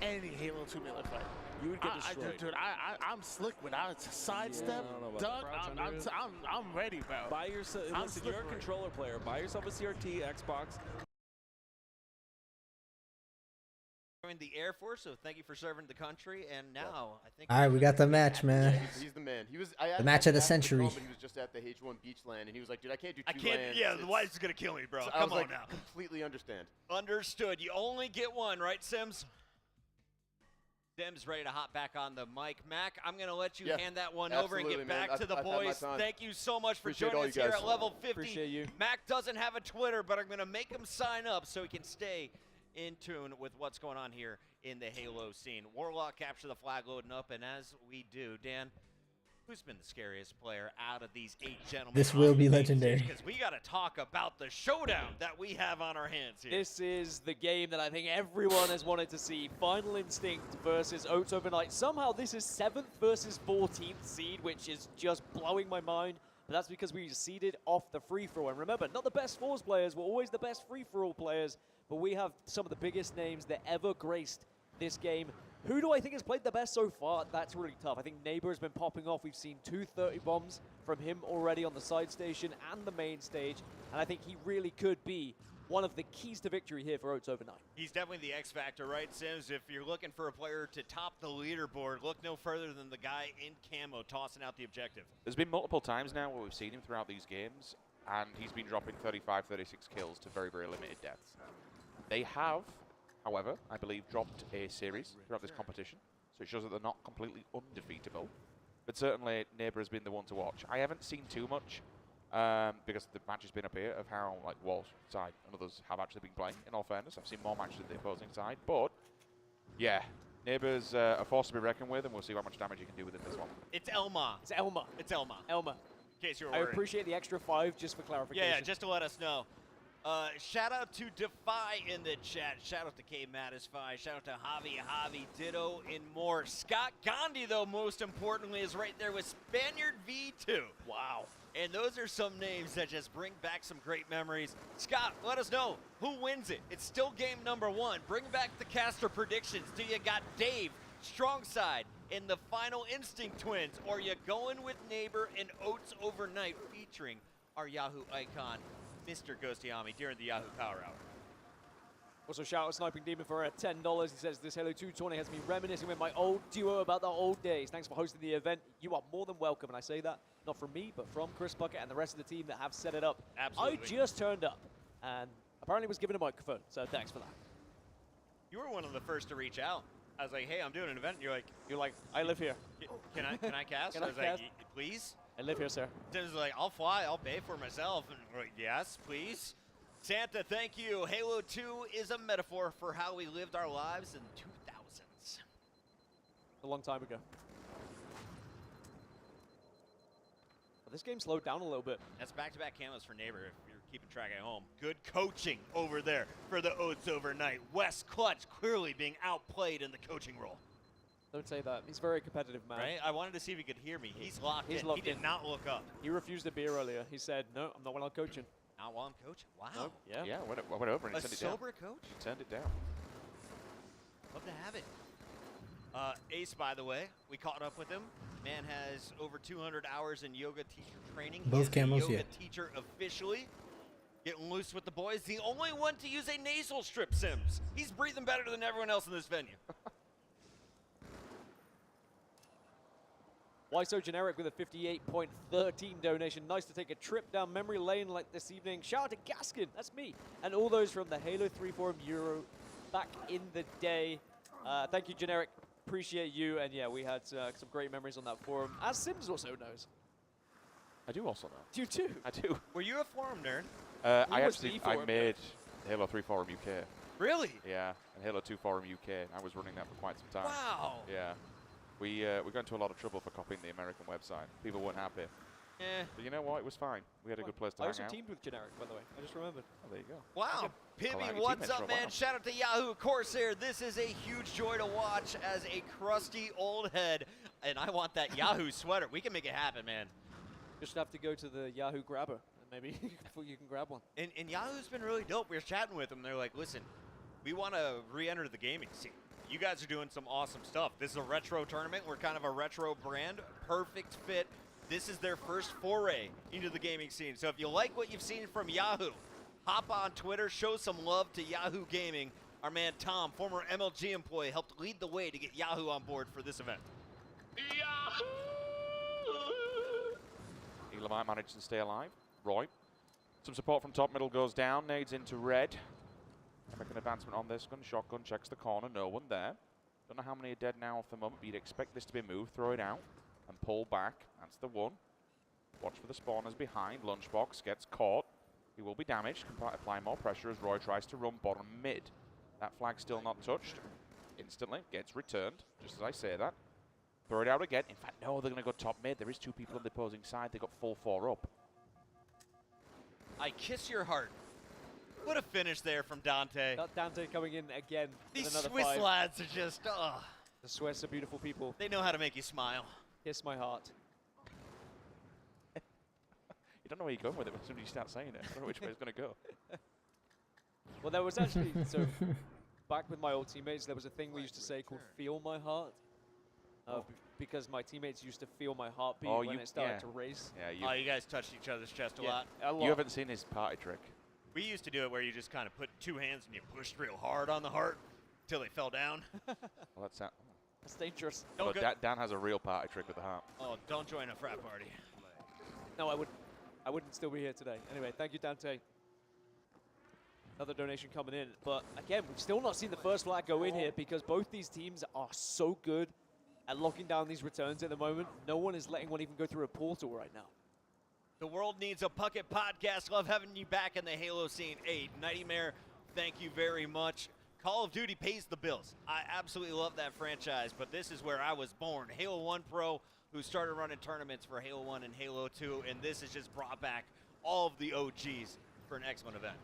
[SPEAKER 10] any Halo 2 melee fight.
[SPEAKER 9] You would get destroyed.
[SPEAKER 10] Dude, I'm slick without a sidestep. Doug, I'm ready, bro.
[SPEAKER 9] Buy yourself. Listen, you're a controller player. Buy yourself a CRT, Xbox.
[SPEAKER 1] The Air Force, so thank you for serving the country. And now I think.
[SPEAKER 16] All right, we got the match, man.
[SPEAKER 18] He's the man. He was
[SPEAKER 16] the match of the century.
[SPEAKER 18] He was just at the H1 Beach LAN, and he was like, "Dude, I can't do 2 LANs."
[SPEAKER 1] Yeah, the wife's gonna kill me, bro.
[SPEAKER 18] So
[SPEAKER 1] Come on
[SPEAKER 18] like,
[SPEAKER 1] now.
[SPEAKER 18] Completely understand.
[SPEAKER 1] Understood. You only get one, right, Sims? Sims ready to hop back on the mic. Mac, I'm going to let you hand that one over and get back to the boys. Thank you so much for joining us here at level 50.
[SPEAKER 14] Appreciate you.
[SPEAKER 1] Mac doesn't have a Twitter, but I'm going to make him sign up so he can stay in tune with what's going on here in the Halo scene. Warlock capture the flag loading up, and as we do, Dan, who's been the scariest player out of these 8 gentlemen?
[SPEAKER 16] This will be legendary.
[SPEAKER 1] Because we got to talk about the showdown that we have on our hands here.
[SPEAKER 14] This is the game that I think everyone has wanted to see. Final Instinct versus Oats overnight. Somehow this is 7th versus 14th seed, which is just blowing my mind. But that's because we seeded off the free-for-all. And remember, not the best Force players, we're always the best free-for-all players, but we have some of the biggest names that ever graced this game. Who do I think has played the best so far? That's really tough. I think Neighbor has been popping off. We've seen 2 30 bombs from him already on the side station and the main stage, and I think he really could be one of the keys to victory here for Oats overnight.
[SPEAKER 1] He's definitely the X factor, right, Sims? If you're looking for a player to top the leaderboard, look no further than the guy in camo tossing out the objective.
[SPEAKER 13] There's been multiple times now where we've seen him throughout these games, and he's been dropping 35, 36 kills to very, very limited deaths. They have, however, I believe, dropped a series throughout this competition, so it shows that they're not completely undefeatable. But certainly, Neighbor has been the one to watch. I haven't seen too much because the match has been up here of how Wall's side and others have actually been playing. In all fairness, I've seen more matches than the opposing side, but yeah, Neighbor's a force to be reckoned with, and we'll see how much damage he can do within this one.
[SPEAKER 1] It's Elma.
[SPEAKER 14] It's Elma.
[SPEAKER 1] It's Elma.
[SPEAKER 14] Elma.
[SPEAKER 1] In case you were
[SPEAKER 14] I
[SPEAKER 1] worried.
[SPEAKER 14] appreciate the extra 5 just for clarification.
[SPEAKER 1] Yeah, just to let us know. Shout out to Defy in the chat. Shout out to K Matisfy. Shout out to Javi, Ditto, and more. Scott Gandhi, though, most importantly, is right there with Spaniard V2.
[SPEAKER 14] Wow.
[SPEAKER 1] And those are some names that just bring back some great memories. Scott, let us know who wins it. It's still game number 1. Bring back the caster predictions. Do you got Dave, Strongside, and the Final Instinct twins? Or you going with Neighbor and Oats overnight featuring our Yahoo icon, Mr. Ghostyami, during the Yahoo Power Hour?
[SPEAKER 14] Also, shout out Sniping Demon for $10. He says, this Halo 2 tourney has me reminiscing with my old duo about the old days. Thanks for hosting the event. You are more than welcome. And I say that not from me, but from Chris Bucket and the rest of the team that have set it up.
[SPEAKER 1] Absolutely.
[SPEAKER 14] I just turned up and apparently was given a microphone. So thanks for that.
[SPEAKER 1] You were one of the first to reach out. I was like, hey, I'm doing an event. And you're like,
[SPEAKER 14] I live here.
[SPEAKER 1] Can I cast?
[SPEAKER 14] Can
[SPEAKER 1] I
[SPEAKER 14] I
[SPEAKER 1] was
[SPEAKER 14] cast?
[SPEAKER 1] like, please?
[SPEAKER 14] I live here, sir.
[SPEAKER 1] It was like, I'll fly, I'll pay for myself. And we're like, yes, please. Santa, thank you. Halo 2 is a metaphor for how we lived our lives in the 2000s.
[SPEAKER 14] A long time ago. But this game slowed down a little bit.
[SPEAKER 1] That's back-to-back camos for Neighbor, if you're keeping track at home. Good coaching over there for the Oats overnight. Wes Clutch clearly being outplayed in the coaching role.
[SPEAKER 14] Don't say that. He's a very competitive man.
[SPEAKER 1] Right? I wanted to see if he could hear me. He's locked in.
[SPEAKER 14] Locked
[SPEAKER 1] he did not look up.
[SPEAKER 14] He refused a beer earlier. He said, no, I'm not while I'm coaching.
[SPEAKER 1] Not while I'm coaching? Wow.
[SPEAKER 14] Nope. Yeah.
[SPEAKER 13] Yeah, I went over and he turned it down.
[SPEAKER 1] A sober coach?
[SPEAKER 13] He turned it down.
[SPEAKER 1] Love to have it. Ace, by the way, we caught up with him. Man has over 200 hours in yoga teacher training.
[SPEAKER 16] Both
[SPEAKER 1] He is
[SPEAKER 16] camos,
[SPEAKER 1] the yoga
[SPEAKER 16] yeah.
[SPEAKER 1] teacher officially. Getting loose with the boys. The only one to use a nasal strip, Sims. He's breathing better than everyone else in this venue.
[SPEAKER 14] Why so generic with a 58.13 donation? Nice to take a trip down memory lane like this evening. Shout out to Gaskin, that's me. And all those from the Halo 3 forum Euro back in the day. Thank you, Generic. Appreciate you. And yeah, we had some great memories on that forum, as Sims also knows.
[SPEAKER 13] I do also know.
[SPEAKER 14] You too?
[SPEAKER 13] I do.
[SPEAKER 1] Were you a forum nerd?
[SPEAKER 13] I made Halo 3 Forum UK.
[SPEAKER 1] Really?
[SPEAKER 13] Yeah, and Halo 2 Forum UK. I was running that for quite some time.
[SPEAKER 1] Wow.
[SPEAKER 13] Yeah. We got into a lot of trouble for copying the American website. People weren't happy. But you know what? It was fine. We had a good place to
[SPEAKER 14] I
[SPEAKER 13] hang
[SPEAKER 14] also
[SPEAKER 13] out.
[SPEAKER 14] teamed with Generic, by the way. I just remembered.
[SPEAKER 13] Oh, there you go.
[SPEAKER 1] Wow.
[SPEAKER 13] Collab
[SPEAKER 1] Pibby,
[SPEAKER 13] your
[SPEAKER 1] what's
[SPEAKER 13] teammates for
[SPEAKER 1] up,
[SPEAKER 13] a
[SPEAKER 1] man?
[SPEAKER 13] while.
[SPEAKER 1] Shout out to Yahoo Corsair. This is a huge joy to watch as a crusty old head. And I want that Yahoo sweater. We can make it happen, man.
[SPEAKER 14] Just have to go to the Yahoo grabber, and maybe you can grab one.
[SPEAKER 1] And Yahoo's been really dope. We were chatting with them. They're like, listen, we want to re-enter the gaming scene. You guys are doing some awesome stuff. This is a retro tournament. We're kind of a retro brand. Perfect fit. This is their first foray into the gaming scene. So if you like what you've seen from Yahoo, hop on Twitter, show some love to Yahoo Gaming. Our man Tom, former MLG employee, helped lead the way to get Yahoo on board for this event.
[SPEAKER 13] Elamite managed to stay alive. Roy. Some support from top middle goes down. Nades into red. Make an advancement on this gun. Shotgun checks the corner. No one there. Don't know how many are dead now off the moment, but you'd expect this to be moved. Throw it out and pull back. That's the one. Watch for the spawners behind. Lunchbox gets caught. He will be damaged. Apply more pressure as Roy tries to run bottom mid. That flag still not touched. Instantly gets returned, just as I say that. Throw it out again. In fact, no, they're going to go top mid. There is two people on the opposing side. They got full 4 up.
[SPEAKER 1] I kiss your heart. What a finish there from Dante.
[SPEAKER 14] Dante coming in again.
[SPEAKER 1] These
[SPEAKER 14] another
[SPEAKER 1] Swiss
[SPEAKER 14] 5.
[SPEAKER 1] lads are just,
[SPEAKER 14] The Swiss are beautiful people.
[SPEAKER 1] They know how to make you smile.
[SPEAKER 14] Kiss my heart.
[SPEAKER 13] You don't know where you're going with it when somebody starts saying it. I don't know which way it's going to go.
[SPEAKER 14] Well, there was actually, so back with my old teammates, there was a thing we used to say called feel my heart. Because my teammates used to feel my heartbeat when it started to race.
[SPEAKER 13] Yeah,
[SPEAKER 1] you guys touched each other's chest a lot.
[SPEAKER 13] You haven't seen his party trick.
[SPEAKER 1] We used to do it where you just kind of put 2 hands and you pushed real hard on the heart until they fell down.
[SPEAKER 13] Well, that's that.
[SPEAKER 14] That's dangerous.
[SPEAKER 13] But Dan has a real party trick with the heart.
[SPEAKER 1] Oh, don't join a frat party.
[SPEAKER 14] No, I wouldn't still be here today. Anyway, thank you, Dante. Another donation coming in. But again, we've still not seen the first flag go in here because both these teams are so good at locking down these returns at the moment. No one is letting one even go through a portal right now.
[SPEAKER 1] The world needs a Puckett podcast. Love having you back in the Halo scene. Hey, Nightmare, thank you very much. Call of Duty pays the bills. I absolutely love that franchise, but this is where I was born. Halo 1 Pro, who started running tournaments for Halo 1 and Halo 2, and this has just brought back all of the OGs for an excellent event.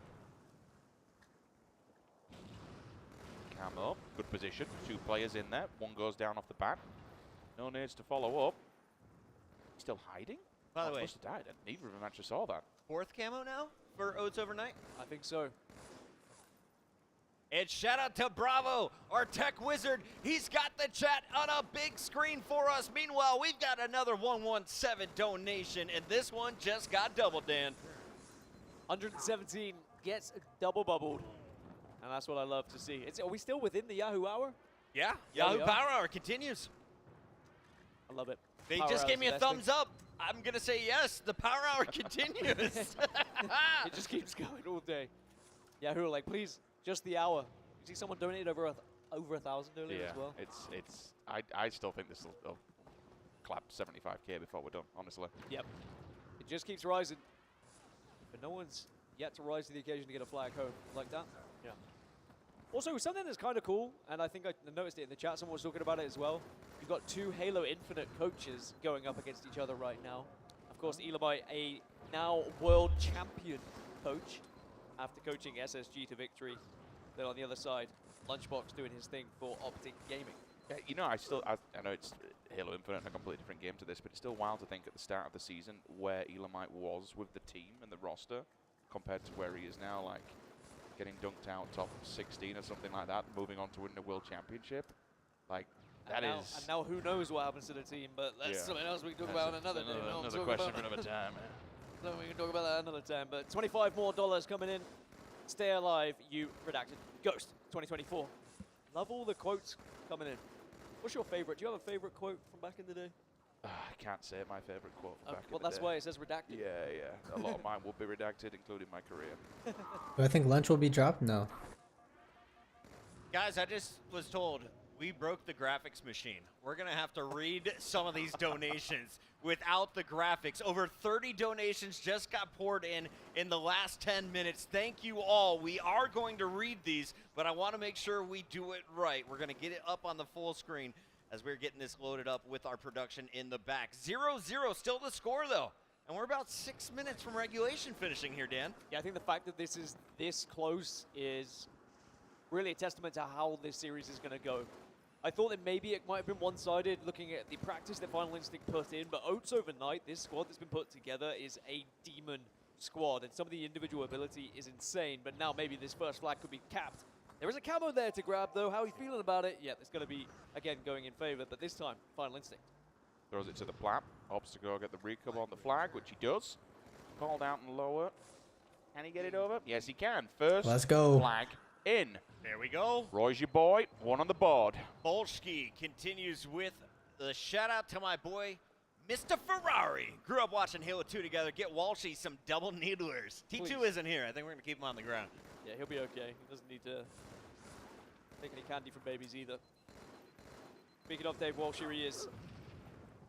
[SPEAKER 13] Camo, good position. 2 players in there. 1 goes down off the bat. No needs to follow up. Still hiding?
[SPEAKER 1] By the way,
[SPEAKER 13] must have died. Neither of them actually saw that.
[SPEAKER 1] 4th camo now for Oats overnight?
[SPEAKER 14] I think so.
[SPEAKER 1] And shout out to Bravo, our tech wizard. He's got the chat on a big screen for us. Meanwhile, we've got another 117 donation, and this one just got doubled, Dan.
[SPEAKER 14] 117 gets double bubbled. And that's what I love to see. Are we still within the Yahoo Hour?
[SPEAKER 1] Yeah, Yahoo Power Hour continues.
[SPEAKER 14] I love it.
[SPEAKER 1] They just gave me a thumbs up. I'm going to say yes, the Power Hour continues.
[SPEAKER 14] It just keeps going all day. Yahoo are like, please, just the hour. You see someone donated over 1,000 earlier as well?
[SPEAKER 13] I still think this will clap 75K before we're done, honestly.
[SPEAKER 14] Yep. It just keeps rising. But no one's yet to rise to the occasion to get a flag home like that. Yeah. Also, something that's kind of cool, and I think I noticed it in the chat, someone was talking about it as well. You've got 2 Halo Infinite coaches going up against each other right now. Of course, Elamite, a now world champion coach, after coaching SSG to victory. Then on the other side, Lunchbox doing his thing for Optic Gaming.
[SPEAKER 13] Yeah, you know, I know it's Halo Infinite and a completely different game to this, but it's still wild to think at the start of the season where Elamite was with the team and the roster compared to where he is now, like getting dunked out top 16 or something like that, moving on to win the World Championship. Like,
[SPEAKER 14] And now who knows what happens to the team, but that's something else we can talk about another day.
[SPEAKER 20] Another question for another time, man.
[SPEAKER 14] So we can talk about that another time, but $25 more coming in. Stay alive, you redacted. Ghost 2024. Love all the quotes coming in. What's your favorite? Do you have a favorite quote from back in the day?
[SPEAKER 13] I can't say my favorite quote from back in the day.
[SPEAKER 14] Well, that's why it says redacted.
[SPEAKER 13] Yeah. A lot of mine will be redacted, including my career.
[SPEAKER 16] Do I think lunch will be dropped? No.
[SPEAKER 1] Guys, I just was told we broke the graphics machine. We're going to have to read some of these donations without the graphics. Over 30 donations just got poured in the last 10 minutes. Thank you all. We are going to read these, but I want to make sure we do it right. We're going to get it up on the full screen as we're getting this loaded up with our production in the back. 0-0, still the score, though. And we're about 6 minutes from regulation finishing here, Dan.
[SPEAKER 14] Yeah, I think the fact that this is this close is really a testament to how this series is going to go. I thought that maybe it might have been one-sided looking at the practice that Final Instinct put in, but Oats overnight, this squad that's been put together is a demon squad, and some of the individual ability is insane, but now maybe this first flag could be capped. There is a camo there to grab, though. How are you feeling about it? Yeah, it's going to be, again, going in favor, but this time, Final Instinct.
[SPEAKER 13] Throws it to the flap. Hopes to go get the recover on the flag, which he does. Called out and lower. Can he get it over? Yes, he can. First
[SPEAKER 16] Let's go.
[SPEAKER 13] Flag in.
[SPEAKER 1] There we go.
[SPEAKER 13] Roy's your boy. One on the board.
[SPEAKER 1] Bolshki continues with the shout out to my boy, Mr. Ferrari. Grew up watching Halo 2 together. Get Walshy some double needlers. T2
[SPEAKER 14] Please.
[SPEAKER 1] isn't here. I think we're going to keep him on the ground.
[SPEAKER 14] Yeah, he'll be okay. He doesn't need to take any candy from babies either. Speaking of Dave Walsh, here he is.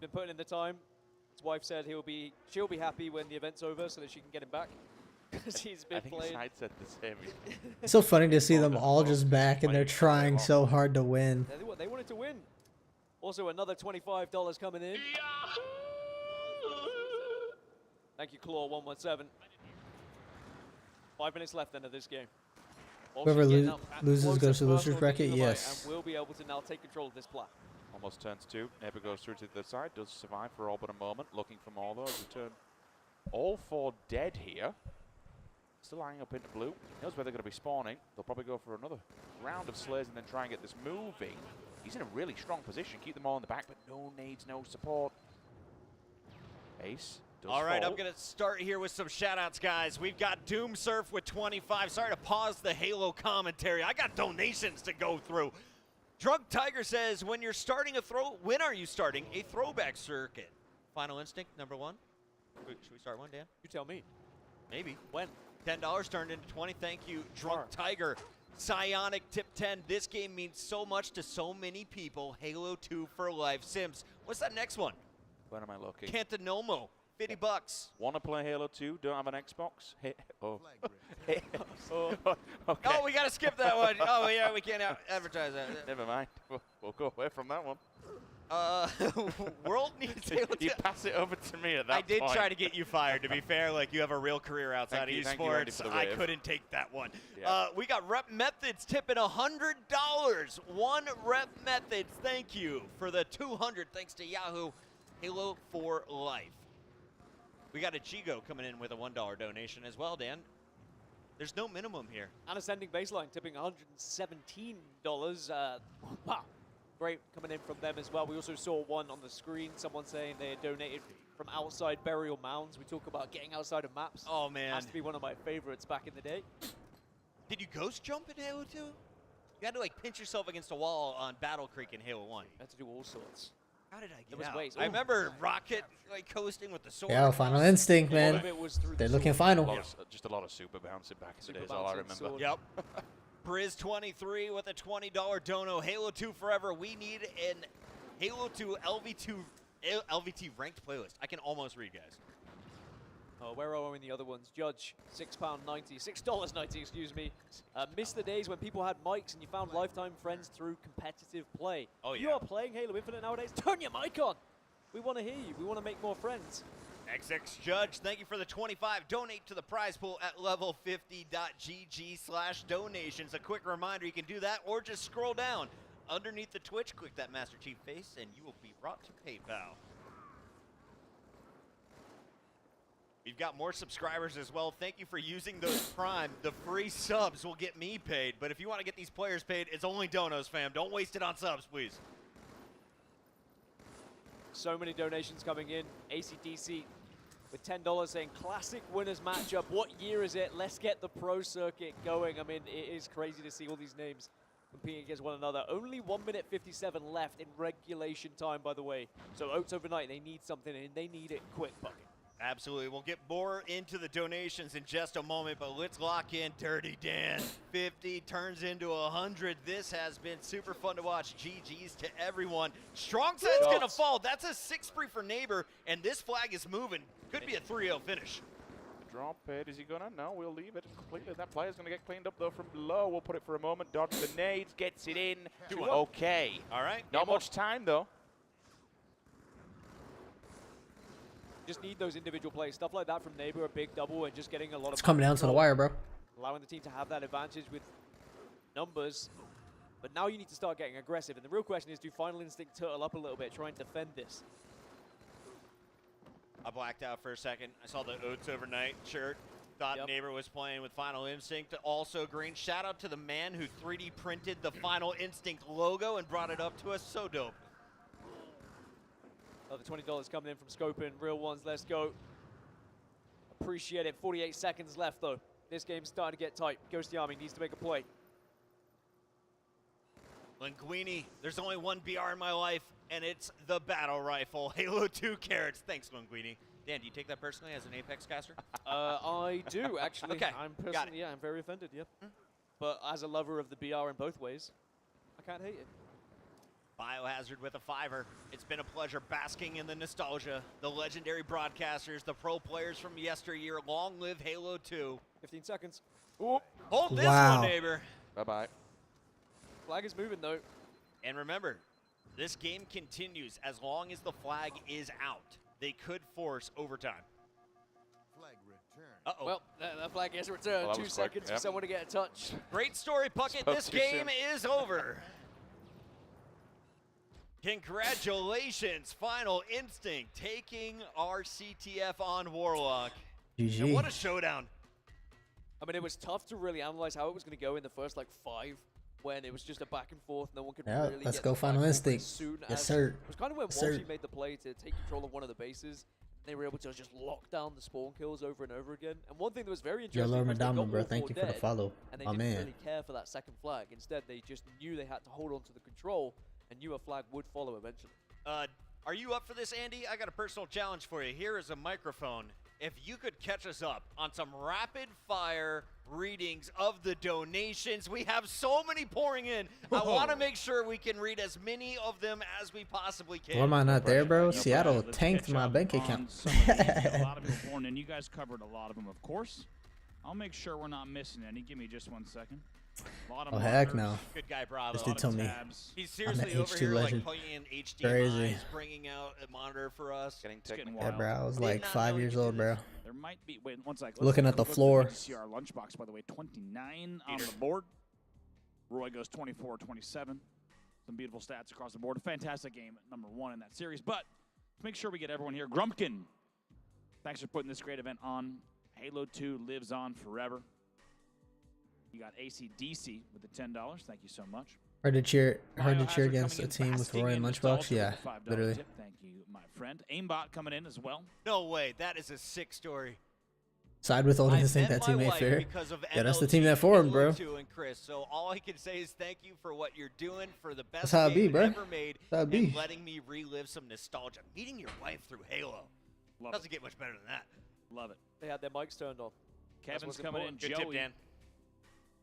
[SPEAKER 14] Been putting in the time. His wife said she'll be happy when the event's over so that she can get him back. Because he's been playing.
[SPEAKER 13] I think Side said the same.
[SPEAKER 16] It's so funny to see them all just back and they're trying so hard to win.
[SPEAKER 14] They wanted to win. Also, another $25 coming in. Thank you, Claw117. 5 minutes left then of this game.
[SPEAKER 16] Whoever loses goes to loser's bracket, yes.
[SPEAKER 14] And we'll be able to now take control of this plat.
[SPEAKER 13] Almost turns 2. Neighbor goes through to the other side. Does survive for all but a moment. Looking for more, though. Return. All 4 dead here. Still lining up into blue. Knows where they're going to be spawning. They'll probably go for another round of Slayers and then try and get this moving. He's in a really strong position. Keep them all in the back, but no nades, no support. Ace.
[SPEAKER 1] All right, I'm going to start here with some shout-outs, guys. We've got Doomsurf with 25. Sorry to pause the Halo commentary. I got donations to go through. Drunk Tiger says, when are you starting a throwback circuit? Final Instinct, number 1. Should we start one, Dan?
[SPEAKER 14] You tell me.
[SPEAKER 1] Maybe.
[SPEAKER 14] When?
[SPEAKER 1] $10 turned into 20. Thank you, Drunk Tiger. Psionic tip 10. This game means so much to so many people. Halo 2 for life. Sims. What's that next one?
[SPEAKER 13] When am I looking?
[SPEAKER 1] Cantanomo. $50.
[SPEAKER 13] Want to play Halo 2? Don't have an Xbox? Oh.
[SPEAKER 1] Okay.
[SPEAKER 13] Okay.
[SPEAKER 1] Oh, we got to skip that one. Oh, yeah, we can't advertise that.
[SPEAKER 13] Never mind. We'll go away from that one.
[SPEAKER 1] World needs Halo 2.
[SPEAKER 13] You pass it over to me at that point.
[SPEAKER 1] I did try to get you fired, to be fair. Like, you have a real career outside of esports. I couldn't take that one. Yeah. We got Rep Methods tipping $100. One Rep Methods, thank you for the 200. Thanks to Yahoo. Halo for life. We got a Chigo coming in with a $1 donation as well, Dan. There's no minimum here.
[SPEAKER 14] And Ascending Baseline tipping $117. Wow. Great coming in from them as well. We also saw one on the screen, someone saying they had donated from outside burial mounds. We talk about getting outside of maps.
[SPEAKER 1] Oh, man.
[SPEAKER 14] Has to be one of my favorites back in the day.
[SPEAKER 1] Did you ghost jump in Halo 2? You had to, like, pinch yourself against a wall on Battle Creek in Halo 1.
[SPEAKER 14] You had to do all sorts.
[SPEAKER 1] How did I get out? I remember Rocket, like, coasting with the sword.
[SPEAKER 16] Yeah, Final Instinct, man. They're looking final.
[SPEAKER 13] Just a lot of super bouncing back in the day is all I remember.
[SPEAKER 1] Yep. Briz23 with a $20 dono. Halo 2 forever. We need an Halo 2 LVT ranked playlist. I can almost read, guys.
[SPEAKER 14] Oh, where are we in the other ones? Judge, $6.90, excuse me. Miss the days when people had mics and you found lifetime friends through competitive play.
[SPEAKER 1] Oh, yeah.
[SPEAKER 14] You are playing Halo Infinite nowadays? Turn your mic on. We want to hear you. We want to make more friends.
[SPEAKER 1] XX Judge, thank you for the 25. Donate to the prize pool at level50.gg/donations. A quick reminder, you can do that or just scroll down underneath the Twitch, click that Master Chief face, and you will be brought to PayPal. We've got more subscribers as well. Thank you for using those Prime. The free subs will get me paid, but if you want to get these players paid, it's only donos, fam. Don't waste it on subs, please.
[SPEAKER 14] So many donations coming in. ACDC with $10 saying, classic winners matchup. What year is it? Let's get the pro circuit going. I mean, it is crazy to see all these names competing against one another. Only 1 minute 57 left in regulation time, by the way. So Oats overnight, they need something, and they need it quick, Bucket.
[SPEAKER 1] Absolutely. We'll get more into the donations in just a moment, but let's lock in Dirty Dan. 50 turns into 100. This has been super fun to watch. GG's to everyone. Strong side's going to fall. That's a 6-free for Neighbor, and this flag is moving. Could be a 3-0 finish.
[SPEAKER 13] Drop it. Is he going to? No, we'll leave it completely. That player's going to get cleaned up, though, from below. We'll put it for a moment. Dodge the nades. Gets it in. Okay.
[SPEAKER 1] All right.
[SPEAKER 13] Not much time, though.
[SPEAKER 14] Just need those individual plays. Stuff like that from Neighbor, a big double, and just getting a lot of...
[SPEAKER 16] It's coming down to the wire, bro.
[SPEAKER 14] Allowing the team to have that advantage with numbers. But now you need to start getting aggressive. And the real question is, do Final Instinct turtle up a little bit, try and defend this?
[SPEAKER 1] I blacked out for a second. I saw the Oats overnight shirt. Thought Neighbor was playing with Final Instinct. Also green. Shout out to the man who 3D printed the Final Instinct logo and brought it up to us. So dope.
[SPEAKER 14] Oh, the $20 coming in from Scopin. Real ones, let's go. Appreciate it. 48 seconds left, though. This game's starting to get tight. Ghosty Army needs to make a play.
[SPEAKER 1] Linguini, there's only one BR in my life, and it's the battle rifle. Halo 2 carrots. Thanks, Linguini. Dan, do you take that personally as an Apex caster?
[SPEAKER 14] I do, actually.
[SPEAKER 1] Okay,
[SPEAKER 14] I'm personally, I'm very offended, yep. But as a lover of the BR in both ways, I can't hate it.
[SPEAKER 1] Biohazard with a 5er. It's been a pleasure basking in the nostalgia. The legendary broadcasters, the pro players from yesteryear. Long live Halo 2.
[SPEAKER 14] 15 seconds.
[SPEAKER 1] Ooh. Hold this one, Neighbor.
[SPEAKER 13] Bye-bye.
[SPEAKER 14] Flag is moving, though.
[SPEAKER 1] And remember, this game continues as long as the flag is out. They could force overtime.
[SPEAKER 17] Flag return.
[SPEAKER 1] Uh-oh.
[SPEAKER 14] Well, that flag has returned.
[SPEAKER 13] Well,
[SPEAKER 14] 2 seconds for someone to get a touch.
[SPEAKER 1] Great story, Puckett. This game is over. Congratulations, Final Instinct taking our CTF on Warlock.
[SPEAKER 16] GG.
[SPEAKER 1] And what a showdown.
[SPEAKER 14] I mean, it was tough to really analyze how it was going to go in the first, like, 5, when it was just a back and forth. No one could really
[SPEAKER 16] let's
[SPEAKER 14] get
[SPEAKER 16] go
[SPEAKER 14] the
[SPEAKER 16] Final
[SPEAKER 14] back
[SPEAKER 16] Instinct.
[SPEAKER 14] soon
[SPEAKER 16] Yes,
[SPEAKER 14] as
[SPEAKER 16] sir.
[SPEAKER 14] It was kind of when
[SPEAKER 16] Yes, sir.
[SPEAKER 14] Walshy made the play to take control of one of the bases. They were able to just lock down the spawn kills over and over again. And one thing that was very interesting
[SPEAKER 16] Yo, Lord
[SPEAKER 14] was they
[SPEAKER 16] Madama,
[SPEAKER 14] got
[SPEAKER 16] bro.
[SPEAKER 14] all
[SPEAKER 16] Thank
[SPEAKER 14] 4
[SPEAKER 16] you for the
[SPEAKER 14] dead,
[SPEAKER 16] follow.
[SPEAKER 14] and they
[SPEAKER 16] My
[SPEAKER 14] didn't
[SPEAKER 16] man.
[SPEAKER 14] really care for that second flag. Instead, they just knew they had to hold on to the control and knew a flag would follow eventually.
[SPEAKER 1] Are you up for this, Andy? I got a personal challenge for you. Here is a microphone. If you could catch us up on some rapid-fire readings of the donations. We have so many pouring in. I want to make sure we can read as many of them as we possibly can.
[SPEAKER 16] Why am I not there, bro? Seattle tanked my bank account.
[SPEAKER 19] A lot of people pouring in. You guys covered a lot of them, of course. I'll make sure we're not missing any. Give me just 1 second.
[SPEAKER 16] Oh, heck no.
[SPEAKER 1] Good guy, Bravo.
[SPEAKER 16] Just did tell me.
[SPEAKER 1] He's seriously
[SPEAKER 16] I'm an
[SPEAKER 1] over
[SPEAKER 16] H2
[SPEAKER 1] here
[SPEAKER 16] legend.
[SPEAKER 1] like playing HDMI,
[SPEAKER 16] Crazy.
[SPEAKER 1] bringing out a monitor for us.
[SPEAKER 16] Yeah, bro. I was like 5 years old, bro.
[SPEAKER 19] There might be. Wait, one sec.
[SPEAKER 16] Looking at the floor.
[SPEAKER 19] See our lunchbox, by the way. 29 on the board. Roy goes 24-27. Some beautiful stats across the board. A fantastic game, number 1 in that series. But let's make sure we get everyone here. Grumpkin, thanks for putting this great event on. Halo 2 lives on forever. You got AC/DC with the $10. Thank you so much.
[SPEAKER 16] Hard to cheer against a team with Roy and Lunchbox. Yeah, literally.
[SPEAKER 19] Tip. Thank you, my friend. Aimbot coming in as well.
[SPEAKER 1] No way. That is a sick story.
[SPEAKER 16] Side with Old Instinct, that team ain't fair. Yeah, that's the team that formed, bro.
[SPEAKER 1] And Chris. So all I can say is thank you for what you're doing, for the best
[SPEAKER 16] That's how it be,
[SPEAKER 1] game
[SPEAKER 16] bro.
[SPEAKER 1] ever made,
[SPEAKER 16] That's how it be.
[SPEAKER 1] and letting me relive some nostalgia. Meeting your wife through Halo. Doesn't get much better than that.
[SPEAKER 19] Love it.
[SPEAKER 14] They had their mics turned on.
[SPEAKER 19] Kevin's coming in.
[SPEAKER 1] Good
[SPEAKER 19] Joey.
[SPEAKER 1] tip, Dan.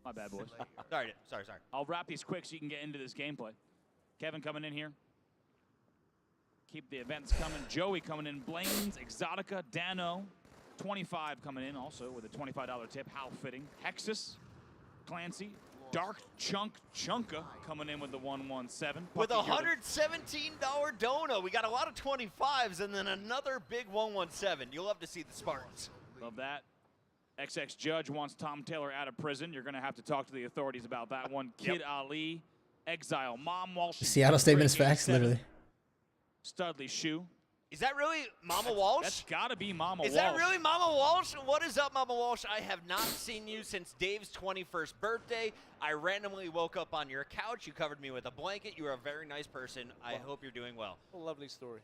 [SPEAKER 19] My bad, boys.
[SPEAKER 1] sorry.
[SPEAKER 19] I'll wrap these quick so you can get into this gameplay. Kevin coming in here. Keep the events coming. Joey coming in. Blaine's, Exotica, Dano. 25 coming in also with a $25 tip. How fitting. Hexus, Clancy, Dark Chunk Chunka coming in with the 117.
[SPEAKER 1] With a
[SPEAKER 19] Pucky, you're
[SPEAKER 1] $117 dono. We got a lot of 25s and then another big 117. You'll love to see the Spartans.
[SPEAKER 19] Love that. XX Judge wants Tom Taylor out of prison. You're going to have to talk to the authorities about that one. Kid Ali, Exile, Mom Walsh.
[SPEAKER 16] Seattle statement is facts, literally.
[SPEAKER 19] Studley Shoe.
[SPEAKER 1] Is that really Mama Walsh?
[SPEAKER 19] That's got to be Mama Walsh.
[SPEAKER 1] Is that really Mama Walsh? What is up, Mama Walsh? I have not seen you since Dave's 21st birthday. I randomly woke up on your couch. You covered me with a blanket. You are a very nice person. I hope you're doing well.
[SPEAKER 14] A lovely story.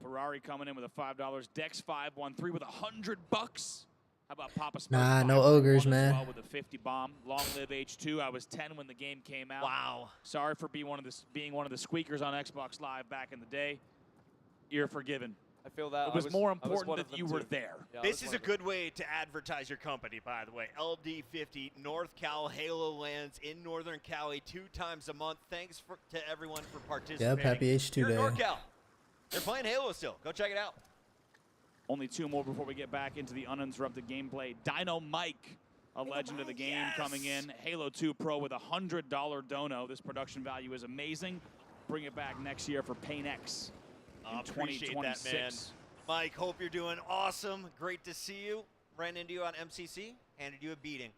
[SPEAKER 19] Ferrari coming in with a $5. Dex 513 with $100. How about Papa Smurf?
[SPEAKER 16] Nah, no ogres, man.
[SPEAKER 19] Well with a 50 bomb. Long live H2. I was 10 when the game came out.
[SPEAKER 1] Wow.
[SPEAKER 19] Sorry for being one of the squeakers on Xbox Live back in the day. You're forgiven.
[SPEAKER 14] I feel that.
[SPEAKER 19] It was more important that you were there.
[SPEAKER 14] Yeah,
[SPEAKER 1] this is a good way to advertise your company, by the way. LD50, North Cal Halo Lands in Northern Cali 2 times a month. Thanks to everyone for participating.
[SPEAKER 16] Yep, happy H2
[SPEAKER 1] You're
[SPEAKER 16] day.
[SPEAKER 1] in NorCal. They're playing Halo still. Go check it out.
[SPEAKER 19] Only 2 more before we get back into the uninterrupted gameplay. Dino Mike, a legend of the game, coming in. Halo 2 Pro with a $100 dono. This production value is amazing. Bring it back next year for Pain X in
[SPEAKER 1] Appreciate that, man.
[SPEAKER 19] 2026.
[SPEAKER 1] Mike, hope you're doing awesome. Great to see you. Ran into you on MCC, handed you a beating.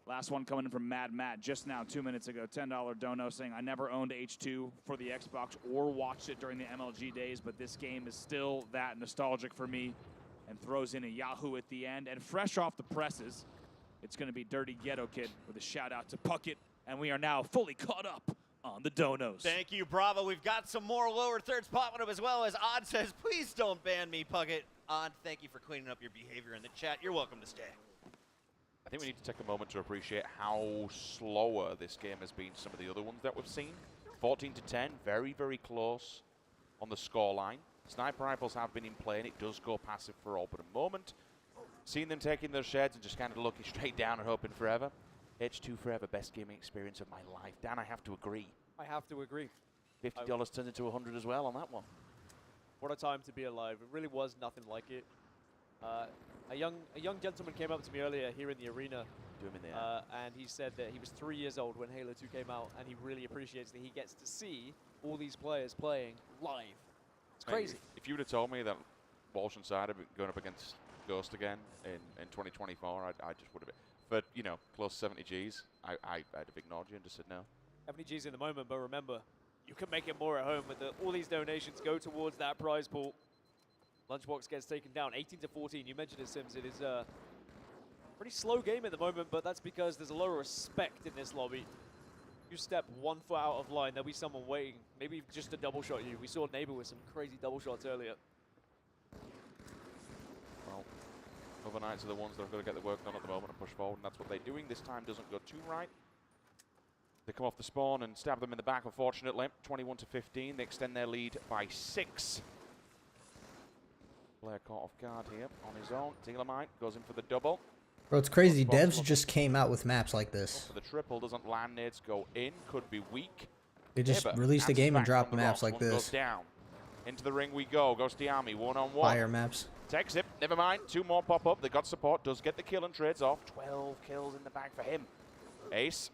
[SPEAKER 19] Last one coming in from Mad Matt just now, 2 minutes ago. $10 dono saying, I never owned H2 for the Xbox or watched it during the MLG days, but this game is still that nostalgic for me, and throws in a Yahoo at the end. And fresh off the presses, it's going to be Dirty Ghetto Kid with a shout out to Puckett, and we are now fully caught up on the donos.
[SPEAKER 1] Thank you, Bravo. We've got some more lower thirds popping up as well, as Odd says, please don't ban me, Puckett. Odd, thank you for cleaning up your behavior in the chat. You're welcome to stay.
[SPEAKER 13] I think we need to take a moment to appreciate how slower this game has been some of the other ones that we've seen. 14-10, very, very close on the scoreline. Sniper rifles have been in play, and it does go passive for all but a moment. Seeing them taking their sheds and just kind of looking straight down and hoping forever. H2 forever, best gaming experience of my life. Dan, I have to agree.
[SPEAKER 14] I have to agree.
[SPEAKER 13] $50 turned into $100 as well on that one.
[SPEAKER 14] What a time to be alive. It really was nothing like it. A young gentleman came up to me earlier here in the arena, and he said that he was 3 years old when Halo 2 came out, and he really appreciates that he gets to see all these players playing live. It's crazy.
[SPEAKER 13] If you would have told me that Walsh and Side had been going up against Ghost again in 2024, I just would have been. But, you know, close 70 Gs, I'd have ignored you and just said no.
[SPEAKER 14] 70 Gs in the moment, but remember, you can make it more at home with all these donations go towards that prize pool. Lunchbox gets taken down, 18-14. You mentioned it, Sims. It is a pretty slow game at the moment, but that's because there's a lot of respect in this lobby. You step 1 foot out of line, there'll be someone waiting, maybe just to double shot you. We saw Neighbor with some crazy double shots earlier.
[SPEAKER 13] Well, overnights are the ones that are going to get the work done at the moment and push forward, and that's what they're doing. This time doesn't go too right. They come off the spawn and stab them in the back, unfortunately. 21-15. They extend their lead by 6. Player caught off guard here on his own. Telemite goes in for the double.
[SPEAKER 16] Bro, it's crazy. Devs just came out with maps like this.
[SPEAKER 13] For the triple, doesn't land. Nades go in. Could be weak.
[SPEAKER 16] They just released a game and dropped maps like this.
[SPEAKER 13] Goes down. Into the ring we go. Goes to Army. One-on-one.
[SPEAKER 16] Fire maps.
[SPEAKER 13] Takes it. Never mind. 2 more pop up. They got support. Does get the kill and trades off. 12 kills in the bag for him. Ace.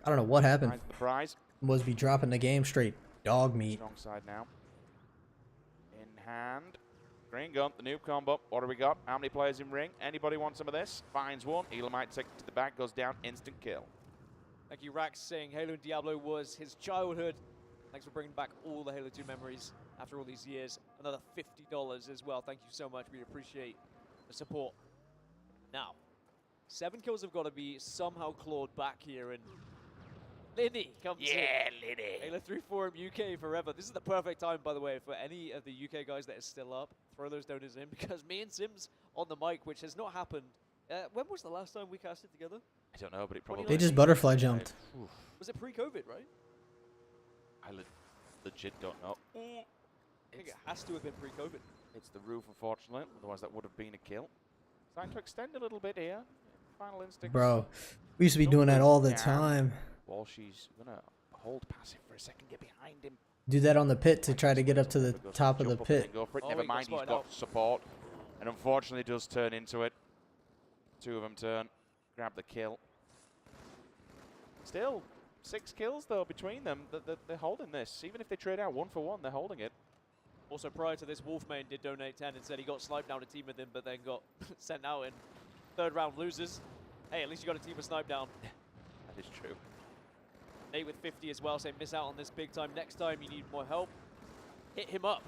[SPEAKER 16] I don't know what happened.
[SPEAKER 13] The prize.
[SPEAKER 16] Was be dropping the game straight dog meat.
[SPEAKER 13] Strong side now. In hand. Green gun, the noob combo. What do we got? How many players in ring? Anybody want some of this? Finds one. Elamite takes it to the back, goes down, instant kill.
[SPEAKER 14] Thank you, Rax, saying Halo and Diablo was his childhood. Thanks for bringing back all the Halo 2 memories after all these years. Another $50 as well. Thank you so much. We appreciate the support. Now, 7 kills have got to be somehow clawed back here, and Linny comes in.
[SPEAKER 13] Linny.
[SPEAKER 14] Halo 3 Forum UK forever. This is the perfect time, by the way, for any of the UK guys that are still up. Throw those donors in, because me and Sims on the mic, which has not happened. When was the last time we casted together?
[SPEAKER 13] I don't know, but it probably...
[SPEAKER 16] They just butterfly jumped.
[SPEAKER 14] Was it pre-COVID, right?
[SPEAKER 13] I legit don't know.
[SPEAKER 14] I think it has to have been pre-COVID.
[SPEAKER 13] It's the roof, unfortunately. Otherwise, that would have been a kill. Trying to extend a little bit here. Final instinct.
[SPEAKER 16] Bro, we used to be doing that all the time.
[SPEAKER 13] Well, she's going to hold passive for a second, get behind him.
[SPEAKER 16] Do that on the pit to try to get up to the top of the pit.
[SPEAKER 13] Go for it. Never mind, he's got support. And unfortunately does turn into it. 2 of them turn. Grab the kill. Still, 6 kills, though, between them. They're holding this. Even if they trade out 1 for 1, they're holding it.
[SPEAKER 14] Also, prior to this, Wolfman did donate 10 and said he got Snipedown to team with him, but then got sent out in 3rd round losers. Hey, at least you got a team with Snipedown.
[SPEAKER 13] That is true.
[SPEAKER 14] Nate with 50 as well, saying miss out on this big time. Next time you need more help, hit him up.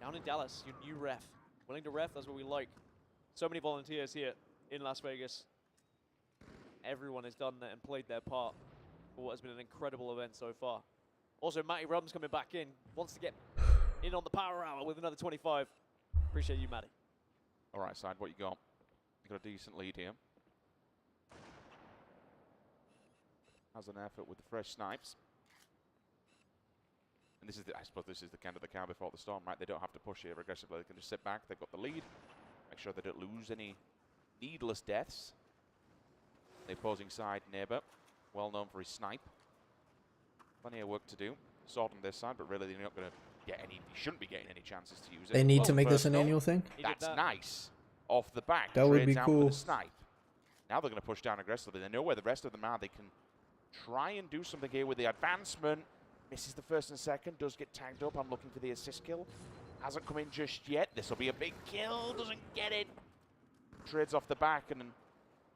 [SPEAKER 14] Down in Dallas, your new ref. Willing to ref, that's what we like. So many volunteers here in Las Vegas. Everyone has done that and played their part for what has been an incredible event so far. Also, Matty Rum's coming back in. Wants to get in on the power hour with another 25. Appreciate you, Matty.
[SPEAKER 13] All right, Side, what you got? You got a decent lead here. Has an effort with the fresh snipes. And this is I suppose this is the kind of the cow before the storm, right? They don't have to push here aggressively. They can just sit back. They've got the lead. Make sure they don't lose any needless deaths. The opposing side neighbor, well known for his snipe. Plenty of work to do. Sort on this side, but really they're not going to get any. He shouldn't be getting any chances to use it.
[SPEAKER 16] They need to make this an annual thing?
[SPEAKER 13] That's nice. Off the back.
[SPEAKER 16] That would be
[SPEAKER 13] out
[SPEAKER 16] cool.
[SPEAKER 13] For the snipe. Now they're going to push down aggressively. They know where the rest of them are. They can try and do something here with the advancement. Misses the first and second. Does get tagged up. I'm looking for the assist kill. Hasn't come in just yet. This will be a big kill. Doesn't get it. Trades off the back, and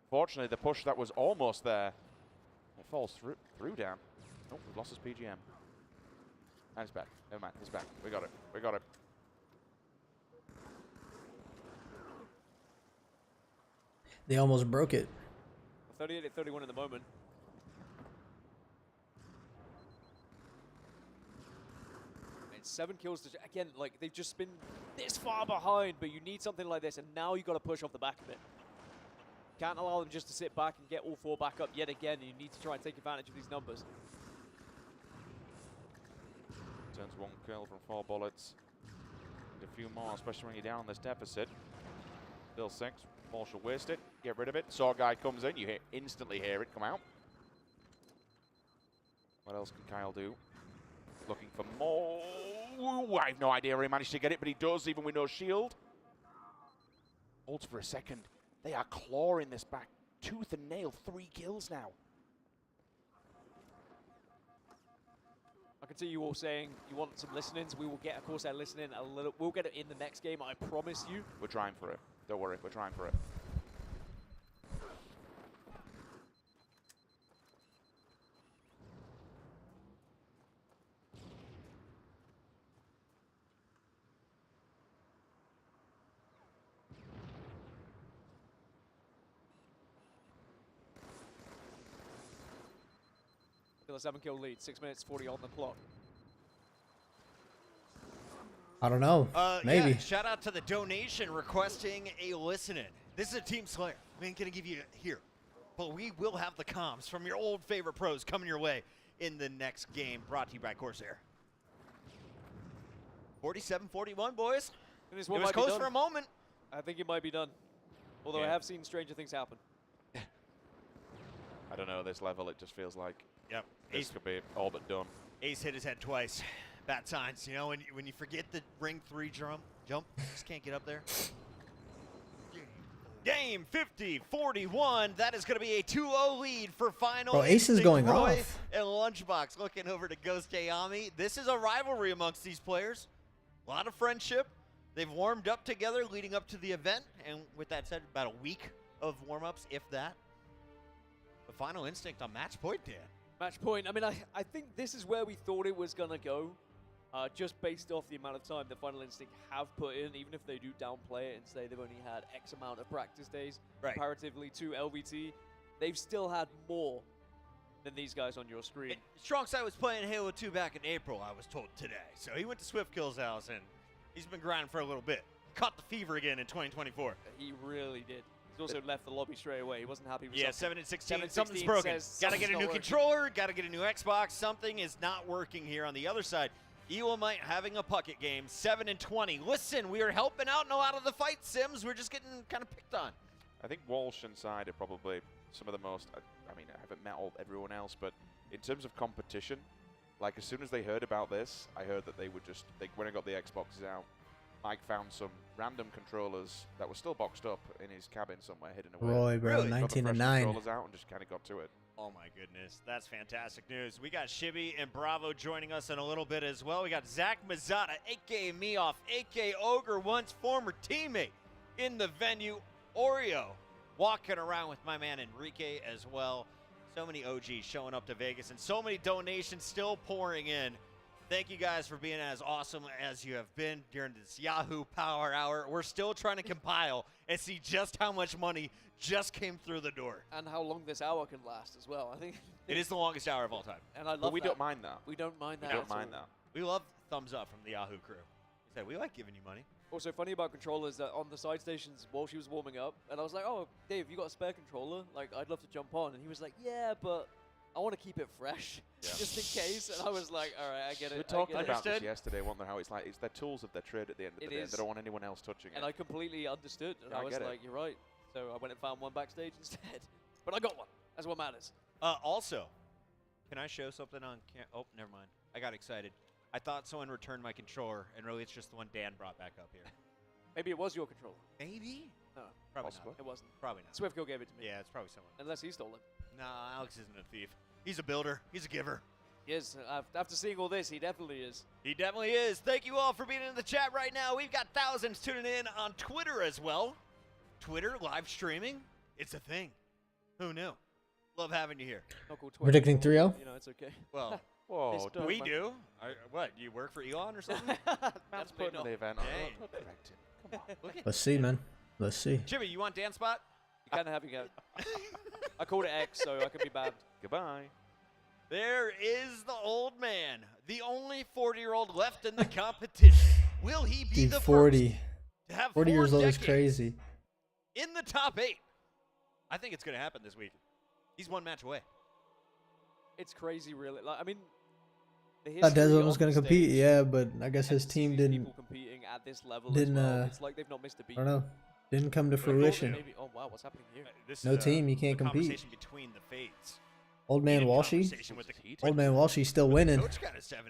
[SPEAKER 13] unfortunately, the push that was almost there, it falls through down. Oh, we've lost his PGM. And it's back. Never mind. He's back. We got it. We got it.
[SPEAKER 16] They almost broke it.
[SPEAKER 14] 38-31 in the moment. And 7 kills to, again, like they've just been this far behind, but you need something like this, and now you got to push off the back of it. Can't allow them just to sit back and get all 4 back up yet again. You need to try and take advantage of these numbers.
[SPEAKER 13] Turns 1 kill from 4 bullets. Need a few more, especially when you're down on this deficit. Still 6. Marshall waste it. Get rid of it. Saw guy comes in. You instantly hear it come out. What else can Kyle do? Looking for more. Ooh, I have no idea where he managed to get it, but he does, even with no shield. Holds for a second. They are clawing this back. Tooth and nail. 3 kills now.
[SPEAKER 14] I can see you all saying you want some listenings. We will get, of course, that listening a little. We'll get it in the next game, I promise you.
[SPEAKER 13] We're trying for it. Don't worry, we're trying for it.
[SPEAKER 14] Still a 7-kill lead, 6 minutes 40 on the clock.
[SPEAKER 16] I don't know. Maybe.
[SPEAKER 1] Yeah, shout out to the donation requesting a listen-in. This is a Team Slayer. We ain't going to give you here. But we will have the comms from your old favorite pros coming your way in the next game, brought to you by Corsair. 47-41, boys. It was close for a moment.
[SPEAKER 14] I think it might be done. Although I have seen stranger things happen.
[SPEAKER 13] I don't know, this level, it just feels like this
[SPEAKER 1] Ace
[SPEAKER 13] could be all but done.
[SPEAKER 1] Ace hit his head twice. Bad signs, you know, when you forget the ring 3 jump, just can't get up there. Game 50-41. That is going to be a 2-0 lead for final.
[SPEAKER 16] Bro, Ace is going
[SPEAKER 1] Roy
[SPEAKER 16] off.
[SPEAKER 1] And Lunchbox looking over to Ghost Ayami. This is a rivalry amongst these players. A lot of friendship. They've warmed up together leading up to the event. And with that said, about a week of warm-ups, if that. The final instinct on match point, Dan.
[SPEAKER 14] Match point. I mean, I think this is where we thought it was going to go. Just based off the amount of time the Final Instinct have put in, even if they do downplay it and say they've only had X amount of practice days comparatively to LVT, they've still had more than these guys on your screen.
[SPEAKER 1] Strongside was playing Halo 2 back in April, I was told today. So he went to SwiftKill's house, and he's been grinding for a little bit. Caught the fever again in 2024.
[SPEAKER 14] He really did. He's also left the lobby straight away. He wasn't happy with
[SPEAKER 1] 7-16. Something's broken. Got to get a new controller. Got to get a new Xbox. Something is not working here. On the other side, Elamite having a Puckett game, 7-20. Listen, we are helping out in a lot of the fight sims. We're just getting kind of picked on.
[SPEAKER 13] I think Walsh and Side are probably some of the most, I mean, I haven't met everyone else, but in terms of competition, like as soon as they heard about this, I heard that they would just, when I got the Xboxes out, Mike found some random controllers that were still boxed up in his cabin somewhere hidden away.
[SPEAKER 16] Roy, bro,
[SPEAKER 13] Really?
[SPEAKER 16] 19-9.
[SPEAKER 13] Got the fresh controllers out and just kind of got to it.
[SPEAKER 1] Oh my goodness, that's fantastic news. We got Shibby and Bravo joining us in a little bit as well. We got Zach Mazzata, a.k.a. Meoff, a.k.a. Ogre, once former teammate in the venue. Oreo walking around with my man Enrique as well. So many OGs showing up to Vegas and so many donations still pouring in. Thank you guys for being as awesome as you have been during this Yahoo Power Hour. We're still trying to compile and see just how much money just came through the door.
[SPEAKER 14] And how long this hour can last as well. I think
[SPEAKER 1] it is the longest hour of all time.
[SPEAKER 14] And I love
[SPEAKER 13] But we don't mind that.
[SPEAKER 14] We don't mind that.
[SPEAKER 13] We don't mind that.
[SPEAKER 1] We love thumbs up from the Yahoo crew. He said, we like giving you money.
[SPEAKER 14] Also funny about controllers that on the side stations while she was warming up, and I was like, oh, Dave, you got a spare controller? Like, I'd love to jump on. And he was like, yeah, but I want to keep it fresh, just in case. And I was like, all right, I get it.
[SPEAKER 13] We were talking about this yesterday, weren't there? How it's like, it's their tools of their trade at the end of the day. They don't want anyone else touching it.
[SPEAKER 14] And I completely understood. And
[SPEAKER 13] Yeah,
[SPEAKER 14] I was like, you're right. So I went and found one backstage instead. But I got one. That's what matters.
[SPEAKER 1] Also, can I show something on oh, never mind. I got excited. I thought someone returned my controller, and really it's just the one Dan brought back up here.
[SPEAKER 14] Maybe it was your controller.
[SPEAKER 1] Maybe?
[SPEAKER 14] No,
[SPEAKER 1] Probably
[SPEAKER 14] possibly.
[SPEAKER 1] not.
[SPEAKER 14] It wasn't.
[SPEAKER 1] Probably not.
[SPEAKER 14] SwiftKill gave it to me.
[SPEAKER 1] Yeah, it's probably someone.
[SPEAKER 14] Unless he stole it.
[SPEAKER 1] No, Alex isn't a thief. He's a builder. He's a giver.
[SPEAKER 14] Yes, after seeing all this, he definitely is.
[SPEAKER 1] He definitely is. Thank you all for being in the chat right now. We've got thousands tuning in on Twitter as well. Twitter live streaming. It's a thing. Who knew? Love having you here.
[SPEAKER 16] Predicting 3-0?
[SPEAKER 14] You know, it's okay.
[SPEAKER 1] Well,
[SPEAKER 13] whoa,
[SPEAKER 1] we do. What, you work for Elon or something?
[SPEAKER 13] That's putting the event on. Come on.
[SPEAKER 16] Let's see, man. Let's see.
[SPEAKER 1] Jimmy, you want dance spot?
[SPEAKER 14] You can have it. I called it X, so I could be bad.
[SPEAKER 13] Goodbye.
[SPEAKER 1] There is the old man, the only 40-year-old left in the competition. Will he be
[SPEAKER 16] Dude,
[SPEAKER 1] the
[SPEAKER 16] 40.
[SPEAKER 1] first to have
[SPEAKER 16] 40 years
[SPEAKER 1] 4
[SPEAKER 16] old is
[SPEAKER 1] decades
[SPEAKER 16] crazy.
[SPEAKER 1] in the top 8? I think it's going to happen this week. He's 1 match away.
[SPEAKER 14] It's crazy, really. Like, I mean, the
[SPEAKER 16] Thought Desmond
[SPEAKER 14] history
[SPEAKER 16] was
[SPEAKER 14] on
[SPEAKER 16] going to
[SPEAKER 14] the
[SPEAKER 16] compete,
[SPEAKER 14] stage,
[SPEAKER 16] yeah, but I guess his
[SPEAKER 14] and
[SPEAKER 16] team
[SPEAKER 14] seeing
[SPEAKER 16] didn't.
[SPEAKER 14] people competing at this level as well. It's like they've not missed a beat.
[SPEAKER 16] I don't know. Didn't come to
[SPEAKER 14] I thought that
[SPEAKER 16] fruition.
[SPEAKER 14] maybe- oh wow, what's happening here?
[SPEAKER 1] This
[SPEAKER 16] No
[SPEAKER 1] is,
[SPEAKER 16] team, you can't
[SPEAKER 1] the
[SPEAKER 16] compete.
[SPEAKER 1] Conversation between the fades.
[SPEAKER 16] Old man
[SPEAKER 1] Heated
[SPEAKER 16] Walshy.
[SPEAKER 1] conversation with the-
[SPEAKER 16] Old man Walshy still winning
[SPEAKER 1] Coach got a 7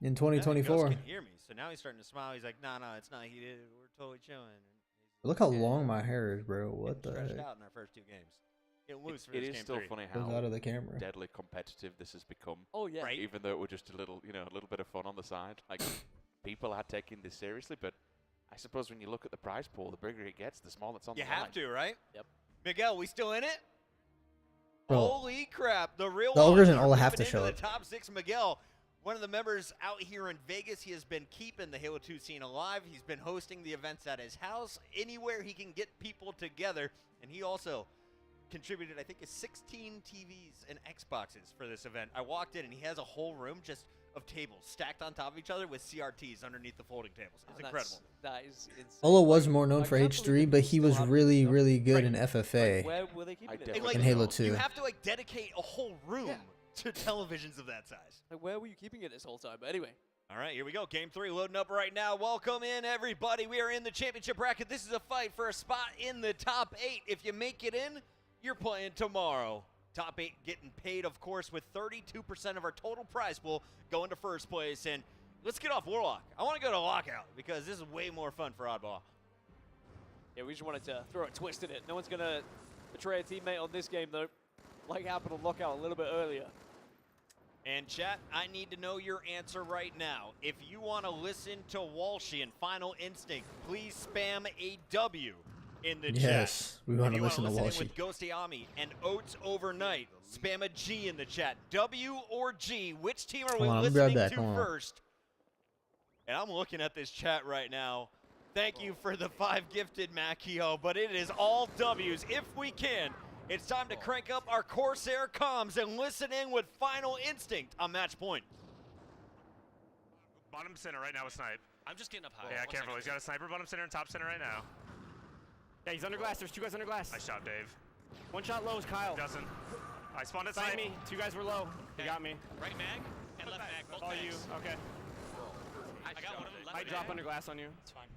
[SPEAKER 16] in
[SPEAKER 1] Coach
[SPEAKER 16] 2024.
[SPEAKER 1] can hear me, so now he's starting to smile. He's like, no, it's not heated. We're totally chilling.
[SPEAKER 16] Look how long my hair is, bro. What the
[SPEAKER 1] Stretched
[SPEAKER 16] heck?
[SPEAKER 1] out in our first 2 games. Getting loose for
[SPEAKER 13] It
[SPEAKER 1] this
[SPEAKER 13] is
[SPEAKER 1] game
[SPEAKER 13] still
[SPEAKER 1] 3.
[SPEAKER 13] funny
[SPEAKER 16] Goes
[SPEAKER 13] how
[SPEAKER 16] out of the camera.
[SPEAKER 13] deadly competitive this has become.
[SPEAKER 14] Oh yeah.
[SPEAKER 1] Right.
[SPEAKER 13] Even though it was just a little, a little bit of fun on the side. Like people are taking this seriously, but I suppose when you look at the prize pool, the bigger it gets, the smaller it's on
[SPEAKER 1] You
[SPEAKER 13] the line.
[SPEAKER 1] have to, right?
[SPEAKER 14] Yep.
[SPEAKER 1] Miguel, we still in it?
[SPEAKER 16] Bro,
[SPEAKER 1] Holy crap. The real
[SPEAKER 16] the ogres and
[SPEAKER 1] All
[SPEAKER 16] all have to
[SPEAKER 1] into
[SPEAKER 16] show
[SPEAKER 1] the
[SPEAKER 16] up.
[SPEAKER 1] top 6. Miguel, one of the members out here in Vegas, he has been keeping the Halo 2 scene alive. He's been hosting the events at his house, anywhere he can get people together. And he also contributed, I think, 16 TVs and Xboxes for this event. I walked in, and he has a whole room just of tables stacked on top of each other with CRTs underneath the folding tables. It's incredible.
[SPEAKER 14] That is insane.
[SPEAKER 16] Olo was more known for H3, but he was really, really good in FFA
[SPEAKER 14] Where were they keeping it?
[SPEAKER 1] Like,
[SPEAKER 16] in Halo 2.
[SPEAKER 1] You have to dedicate a whole room to televisions of that size.
[SPEAKER 14] Like, where were you keeping it this whole time? But anyway.
[SPEAKER 1] All right, here we go. Game 3 loading up right now. Welcome in, everybody. We are in the championship bracket. This is a fight for a spot in the top 8. If you make it in, you're playing tomorrow. Top 8 getting paid, of course, with 32% of our total prize pool going to first place. And let's get off Warlock. I want to go to Lockout because this is way more fun for Oddball.
[SPEAKER 14] Yeah, we just wanted to throw a twist in it. No one's going to betray a teammate on this game, though, like happened on Lockout a little bit earlier.
[SPEAKER 1] And chat, I need to know your answer right now. If you want to listen to Walshy and Final Instinct, please spam a W in the chat.
[SPEAKER 16] Yes, we want
[SPEAKER 1] If
[SPEAKER 16] to
[SPEAKER 1] you
[SPEAKER 16] listen to
[SPEAKER 1] in
[SPEAKER 16] Walshy.
[SPEAKER 1] with Ghosty Ami and Oats overnight, spam a G in the chat. W or G, which team are we
[SPEAKER 16] Hold on, let me grab
[SPEAKER 1] listening
[SPEAKER 16] that.
[SPEAKER 1] to
[SPEAKER 16] Hold on.
[SPEAKER 1] first? And I'm looking at this chat right now. Thank you for the 5 gifted, Macchio, but it is all W's if we can. It's time to crank up our Corsair comms and listen in with Final Instinct on match point.
[SPEAKER 7] Bottom center right now with Snipe.
[SPEAKER 8] I'm just getting up high.
[SPEAKER 7] Yeah, careful. He's got a sniper bottom center and top center right now.
[SPEAKER 8] Yeah, he's under glass. There's 2 guys under glass.
[SPEAKER 7] Nice job, Dave.
[SPEAKER 8] One shot low is Kyle.
[SPEAKER 7] Doesn't. I spawned at
[SPEAKER 8] Side
[SPEAKER 7] Snipe.
[SPEAKER 8] me. 2 guys were low. They got me.
[SPEAKER 24] Right mag and left mag. Both
[SPEAKER 8] All you.
[SPEAKER 24] mags.
[SPEAKER 8] Okay.
[SPEAKER 24] I got one of them. Left
[SPEAKER 8] Might
[SPEAKER 24] mag.
[SPEAKER 8] drop under glass on you.
[SPEAKER 24] It's fine.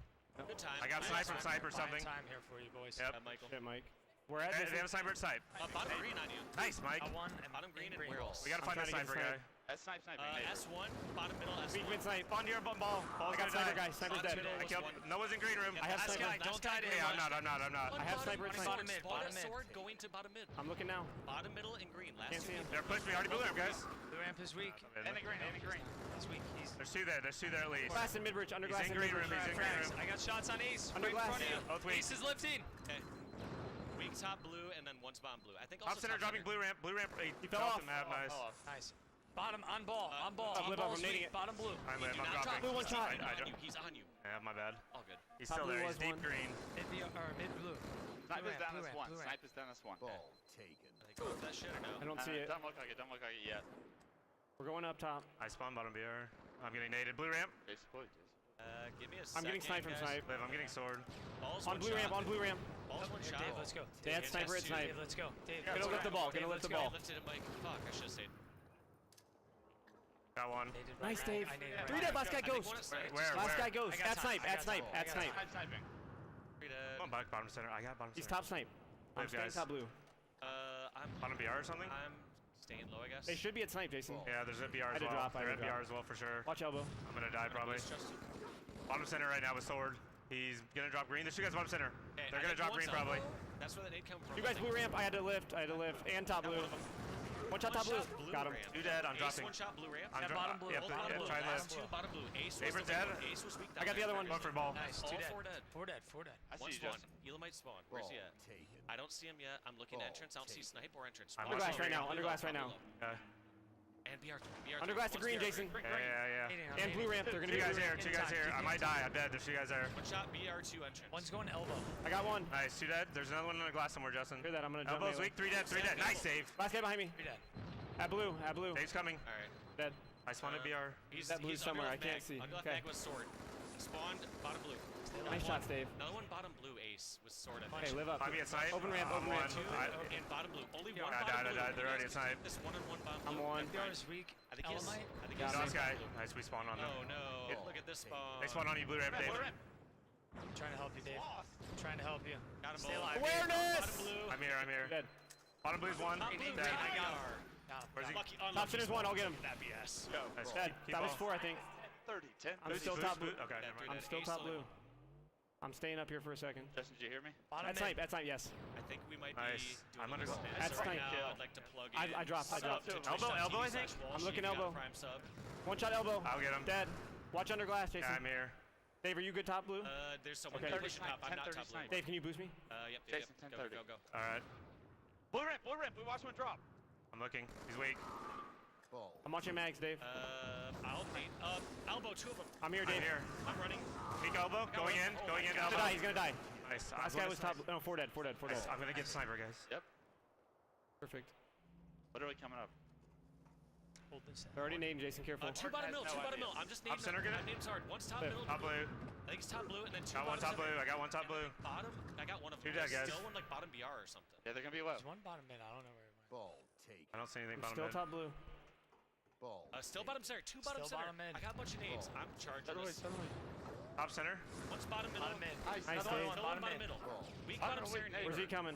[SPEAKER 24] Good time.
[SPEAKER 7] I got snipe from Snipe or something.
[SPEAKER 8] Time here for you boys.
[SPEAKER 7] Yep.
[SPEAKER 24] Michael.
[SPEAKER 8] Shit, Mike. We're at
[SPEAKER 7] They have a sniper at Snipe.
[SPEAKER 24] Bottom green on you.
[SPEAKER 7] Nice, Mike.
[SPEAKER 24] Bottom green and where else?
[SPEAKER 7] We gotta find that sniper guy.
[SPEAKER 24] Snipe. S1, bottom middle, S1.
[SPEAKER 8] Weak mid snipe.
[SPEAKER 7] Spawn your ball.
[SPEAKER 8] I
[SPEAKER 7] Ball's
[SPEAKER 8] got
[SPEAKER 7] gonna
[SPEAKER 8] sniper
[SPEAKER 7] die.
[SPEAKER 8] guy. Sniper's dead.
[SPEAKER 7] I killed. Noah's in green room.
[SPEAKER 8] I have sniper.
[SPEAKER 24] Don't die to him.
[SPEAKER 7] Yeah, I'm not.
[SPEAKER 8] I have sniper at snipe.
[SPEAKER 24] Bottom mid. Bottom sword going to bottom mid.
[SPEAKER 8] I'm looking now.
[SPEAKER 24] Bottom middle and green. Last
[SPEAKER 8] Can't see him.
[SPEAKER 7] They're pushing me. Already blue ramp, guys.
[SPEAKER 8] The ramp is weak.
[SPEAKER 7] And the green.
[SPEAKER 8] He's weak.
[SPEAKER 7] There's 2 there. There's 2 there at least.
[SPEAKER 8] Glass and mid-bridge. Under
[SPEAKER 7] He's
[SPEAKER 8] glass
[SPEAKER 7] in
[SPEAKER 8] and
[SPEAKER 7] green room.
[SPEAKER 8] mid-bridge.
[SPEAKER 7] He's in green room.
[SPEAKER 24] I got shots on Ace.
[SPEAKER 8] Under
[SPEAKER 24] Right in
[SPEAKER 8] glass.
[SPEAKER 24] front of you.
[SPEAKER 7] Both weak.
[SPEAKER 24] Ace is lifting. Okay. Weak top blue and then one's bottom blue. I think
[SPEAKER 7] Top
[SPEAKER 24] also
[SPEAKER 7] center dropping blue ramp. Blue ramp. He
[SPEAKER 8] fell
[SPEAKER 7] dropped
[SPEAKER 8] off.
[SPEAKER 7] him. Nice.
[SPEAKER 8] Nice.
[SPEAKER 24] Bottom on ball. On ball.
[SPEAKER 8] Flip up, I'm nading it.
[SPEAKER 24] Bottom blue.
[SPEAKER 7] I'm
[SPEAKER 24] Do not
[SPEAKER 7] dropping.
[SPEAKER 24] drop.
[SPEAKER 8] Blue one shot.
[SPEAKER 7] I don't.
[SPEAKER 24] He's on you.
[SPEAKER 7] Yeah, my bad.
[SPEAKER 24] All good.
[SPEAKER 7] He's
[SPEAKER 8] Top
[SPEAKER 7] still
[SPEAKER 8] blue
[SPEAKER 7] there.
[SPEAKER 8] was
[SPEAKER 7] He's deep
[SPEAKER 8] one.
[SPEAKER 7] green.
[SPEAKER 8] Mid blue.
[SPEAKER 21] Snipe is down as 1. Snipe is down as 1.
[SPEAKER 17] Ball taken.
[SPEAKER 24] Are they going for that shit or no?
[SPEAKER 8] I don't see it.
[SPEAKER 21] Don't look like it. Don't look like it yet.
[SPEAKER 8] We're going up top.
[SPEAKER 7] I spawned bottom BR. I'm getting naded. Blue ramp.
[SPEAKER 21] Basically.
[SPEAKER 24] Give me a
[SPEAKER 8] I'm getting
[SPEAKER 24] second,
[SPEAKER 8] sniped from
[SPEAKER 24] guys.
[SPEAKER 8] snipe.
[SPEAKER 7] Liv, I'm getting sword.
[SPEAKER 24] Ball's
[SPEAKER 8] On
[SPEAKER 24] one
[SPEAKER 8] blue
[SPEAKER 24] shot.
[SPEAKER 8] ramp. On blue ramp.
[SPEAKER 24] Ball's one shot.
[SPEAKER 8] Dave, let's go.
[SPEAKER 24] Dave,
[SPEAKER 8] Dave, sniper at snipe.
[SPEAKER 24] Let's go. Dave,
[SPEAKER 8] Gonna lift the ball. Gonna lift the ball.
[SPEAKER 24] Lifted him, Mike. Fuck, I should have stayed.
[SPEAKER 7] Got one.
[SPEAKER 8] Nice, Dave. 3 dead. Last guy ghost.
[SPEAKER 7] Where?
[SPEAKER 8] Last guy
[SPEAKER 7] Where?
[SPEAKER 8] ghost. At snipe. At snipe. At snipe.
[SPEAKER 7] Come on, back bottom center. I got bottom
[SPEAKER 8] He's
[SPEAKER 7] center.
[SPEAKER 8] top snipe. I'm
[SPEAKER 7] Liv,
[SPEAKER 8] staying
[SPEAKER 7] guys.
[SPEAKER 8] top blue.
[SPEAKER 24] I'm
[SPEAKER 7] Bottom BR or something?
[SPEAKER 24] I'm staying low, I guess.
[SPEAKER 8] They should be at snipe, Jason.
[SPEAKER 7] Yeah, there's a BR
[SPEAKER 8] I
[SPEAKER 7] as
[SPEAKER 8] had to
[SPEAKER 7] well.
[SPEAKER 8] drop, I
[SPEAKER 7] They're
[SPEAKER 8] had
[SPEAKER 7] at
[SPEAKER 8] to
[SPEAKER 7] BR
[SPEAKER 8] drop.
[SPEAKER 7] as well for sure.
[SPEAKER 8] Watch elbow.
[SPEAKER 7] I'm gonna die probably. Bottom center right now with sword. He's gonna drop green. There's 2 guys bottom center.
[SPEAKER 24] Okay,
[SPEAKER 7] They're
[SPEAKER 24] I
[SPEAKER 7] gonna
[SPEAKER 24] think
[SPEAKER 7] drop
[SPEAKER 24] one's
[SPEAKER 7] green probably.
[SPEAKER 24] elbow. That's where the nade come from.
[SPEAKER 8] 2 guys blue ramp. I had to lift. And top blue. One shot top blue. Got him.
[SPEAKER 7] Two dead. I'm dropping.
[SPEAKER 24] One shot blue ramp.
[SPEAKER 7] I'm
[SPEAKER 24] bottom blue.
[SPEAKER 7] Yep,
[SPEAKER 24] Bottom blue.
[SPEAKER 7] try
[SPEAKER 24] Last
[SPEAKER 7] this.
[SPEAKER 24] two bottom blue. Ace was
[SPEAKER 7] Saber's
[SPEAKER 24] the
[SPEAKER 7] dead.
[SPEAKER 24] weak. Ace was weak.
[SPEAKER 8] I got the other one.
[SPEAKER 7] Going for ball.
[SPEAKER 24] Nice.
[SPEAKER 4] All
[SPEAKER 24] Two dead.
[SPEAKER 4] four dead. Four dead. Four dead.
[SPEAKER 24] I
[SPEAKER 7] see you,
[SPEAKER 24] spawn.
[SPEAKER 7] Justin.
[SPEAKER 24] Elamite spawn. Where's he at? I don't see him yet. I'm looking entrance. I don't see snipe or entrance.
[SPEAKER 7] I'm
[SPEAKER 8] Under glass right now. Under glass right now.
[SPEAKER 24] And BR.
[SPEAKER 8] Under glass to green, Jason.
[SPEAKER 7] Yeah.
[SPEAKER 8] And blue ramp. They're gonna
[SPEAKER 7] Two
[SPEAKER 8] be
[SPEAKER 7] guys here. Two guys here. I might die. I'm dead. There's two guys there.
[SPEAKER 24] One shot. BR2 entrance.
[SPEAKER 4] One's going elbow.
[SPEAKER 8] I got one.
[SPEAKER 7] Nice. Two dead. There's another one in the glass somewhere, Justin.
[SPEAKER 8] Hear that? I'm gonna jump.
[SPEAKER 7] Elbows weak. Three dead. Three dead. Nice save.
[SPEAKER 8] Last guy behind me.
[SPEAKER 4] Three dead.
[SPEAKER 8] At blue. At blue.
[SPEAKER 7] Dave's coming.
[SPEAKER 24] All right.
[SPEAKER 8] Dead.
[SPEAKER 7] I spawned at BR.
[SPEAKER 8] That blue somewhere. I can't see.
[SPEAKER 24] Underleft
[SPEAKER 8] Okay.
[SPEAKER 24] mag was sword. Spawned bottom blue.
[SPEAKER 8] Nice shots, Dave.
[SPEAKER 24] Another one bottom blue ace with sword.
[SPEAKER 8] Hey, live up.
[SPEAKER 7] Find me at snipe.
[SPEAKER 8] Open ramp. Open ramp.
[SPEAKER 24] And bottom blue. Only one.
[SPEAKER 7] I died. They're already at snipe.
[SPEAKER 24] This one and one bottom
[SPEAKER 8] I'm
[SPEAKER 24] blue.
[SPEAKER 8] one.
[SPEAKER 24] BR is weak. I think he's.
[SPEAKER 7] Last guy. Nice. We spawned on them.
[SPEAKER 24] Oh no! Look at this spawn.
[SPEAKER 7] They spawned on you, blue ramp, Dave.
[SPEAKER 4] I'm trying to help you, Dave. I'm trying to help you.
[SPEAKER 24] Got him.
[SPEAKER 4] Stay alive.
[SPEAKER 8] Awareness!
[SPEAKER 24] Bottom blue.
[SPEAKER 7] I'm here.
[SPEAKER 8] Dead.
[SPEAKER 7] Bottom blue's one.
[SPEAKER 24] Top blue.
[SPEAKER 7] Dead.
[SPEAKER 24] I got him.
[SPEAKER 7] Where's he?
[SPEAKER 24] Lucky,
[SPEAKER 8] Top center's one. I'll get him.
[SPEAKER 24] That BS.
[SPEAKER 7] Nice.
[SPEAKER 8] Dead.
[SPEAKER 7] Keep
[SPEAKER 8] That was
[SPEAKER 7] ball.
[SPEAKER 8] 4, I think.
[SPEAKER 21] 30, 10.
[SPEAKER 8] I'm still top blue.
[SPEAKER 7] Okay, never mind.
[SPEAKER 8] I'm still top blue. I'm staying up here for a second.
[SPEAKER 21] Justin, did you hear me?
[SPEAKER 8] At snipe, yes.
[SPEAKER 24] I think we might
[SPEAKER 7] Nice.
[SPEAKER 24] be doing
[SPEAKER 7] I'm under
[SPEAKER 24] this.
[SPEAKER 8] At
[SPEAKER 24] Right
[SPEAKER 8] snipe.
[SPEAKER 24] now, I'd like to plug in.
[SPEAKER 8] I dropped.
[SPEAKER 7] Elbow, I think.
[SPEAKER 8] I'm looking elbow. One shot elbow.
[SPEAKER 7] I'll get him.
[SPEAKER 8] Dead. Watch under glass, Jason.
[SPEAKER 7] Yeah, I'm here.
[SPEAKER 8] Dave, are you good top blue?
[SPEAKER 24] There's someone
[SPEAKER 8] Okay.
[SPEAKER 24] pushing top. I'm not top blue.
[SPEAKER 8] Dave, can you boost me?
[SPEAKER 24] Yep.
[SPEAKER 21] Jason,
[SPEAKER 24] Go.
[SPEAKER 21] 10:30.
[SPEAKER 24] Go.
[SPEAKER 7] All right.
[SPEAKER 21] Blue ramp. We watched one drop.
[SPEAKER 7] I'm looking. He's weak.
[SPEAKER 8] I'm watching mags, Dave.
[SPEAKER 24] I'll paint. Elbow, two of them.
[SPEAKER 8] I'm here, Dave.
[SPEAKER 7] I'm here.
[SPEAKER 24] I'm running.
[SPEAKER 7] Weak elbow. Going in. Elbow.
[SPEAKER 8] He's gonna die.
[SPEAKER 7] Nice.
[SPEAKER 8] Last guy was top. No, 4 dead. 4 dead.
[SPEAKER 7] Nice. I'm gonna get sniper, guys.
[SPEAKER 21] Yep.
[SPEAKER 8] Perfect.
[SPEAKER 21] Literally coming up.
[SPEAKER 4] Hold this.
[SPEAKER 8] They're already named, Jason. Careful.
[SPEAKER 24] Two bottom middle. I'm just naming
[SPEAKER 7] Top center,
[SPEAKER 24] them.
[SPEAKER 7] get it?
[SPEAKER 24] My name's hard. One's top
[SPEAKER 8] Live.
[SPEAKER 24] middle.
[SPEAKER 7] Top blue.
[SPEAKER 24] I think it's top blue, and then two
[SPEAKER 7] Got one
[SPEAKER 24] bottom
[SPEAKER 7] top
[SPEAKER 24] center.
[SPEAKER 7] blue. I got one top blue.
[SPEAKER 24] Bottom. I got one of them.
[SPEAKER 7] Two dead, guys.
[SPEAKER 24] Still one like bottom BR or something.
[SPEAKER 21] Yeah, they're gonna be low.
[SPEAKER 4] There's one bottom mid. I don't know where it went.
[SPEAKER 17] Ball take.
[SPEAKER 7] I don't see anything
[SPEAKER 8] I'm
[SPEAKER 7] bottom
[SPEAKER 8] still
[SPEAKER 7] mid.
[SPEAKER 8] top blue.
[SPEAKER 17] Ball.
[SPEAKER 24] Still bottom center. Two bottom
[SPEAKER 4] Still
[SPEAKER 24] center.
[SPEAKER 4] bottom mid.
[SPEAKER 24] I got a bunch of nades. I'm charging this.
[SPEAKER 7] Top center.
[SPEAKER 24] One's bottom middle.
[SPEAKER 4] Bottom mid.
[SPEAKER 21] Nice.
[SPEAKER 8] Nice,
[SPEAKER 24] Another
[SPEAKER 8] Dave.
[SPEAKER 24] one. Bottom middle. Weak bottom center.
[SPEAKER 8] Where's he coming?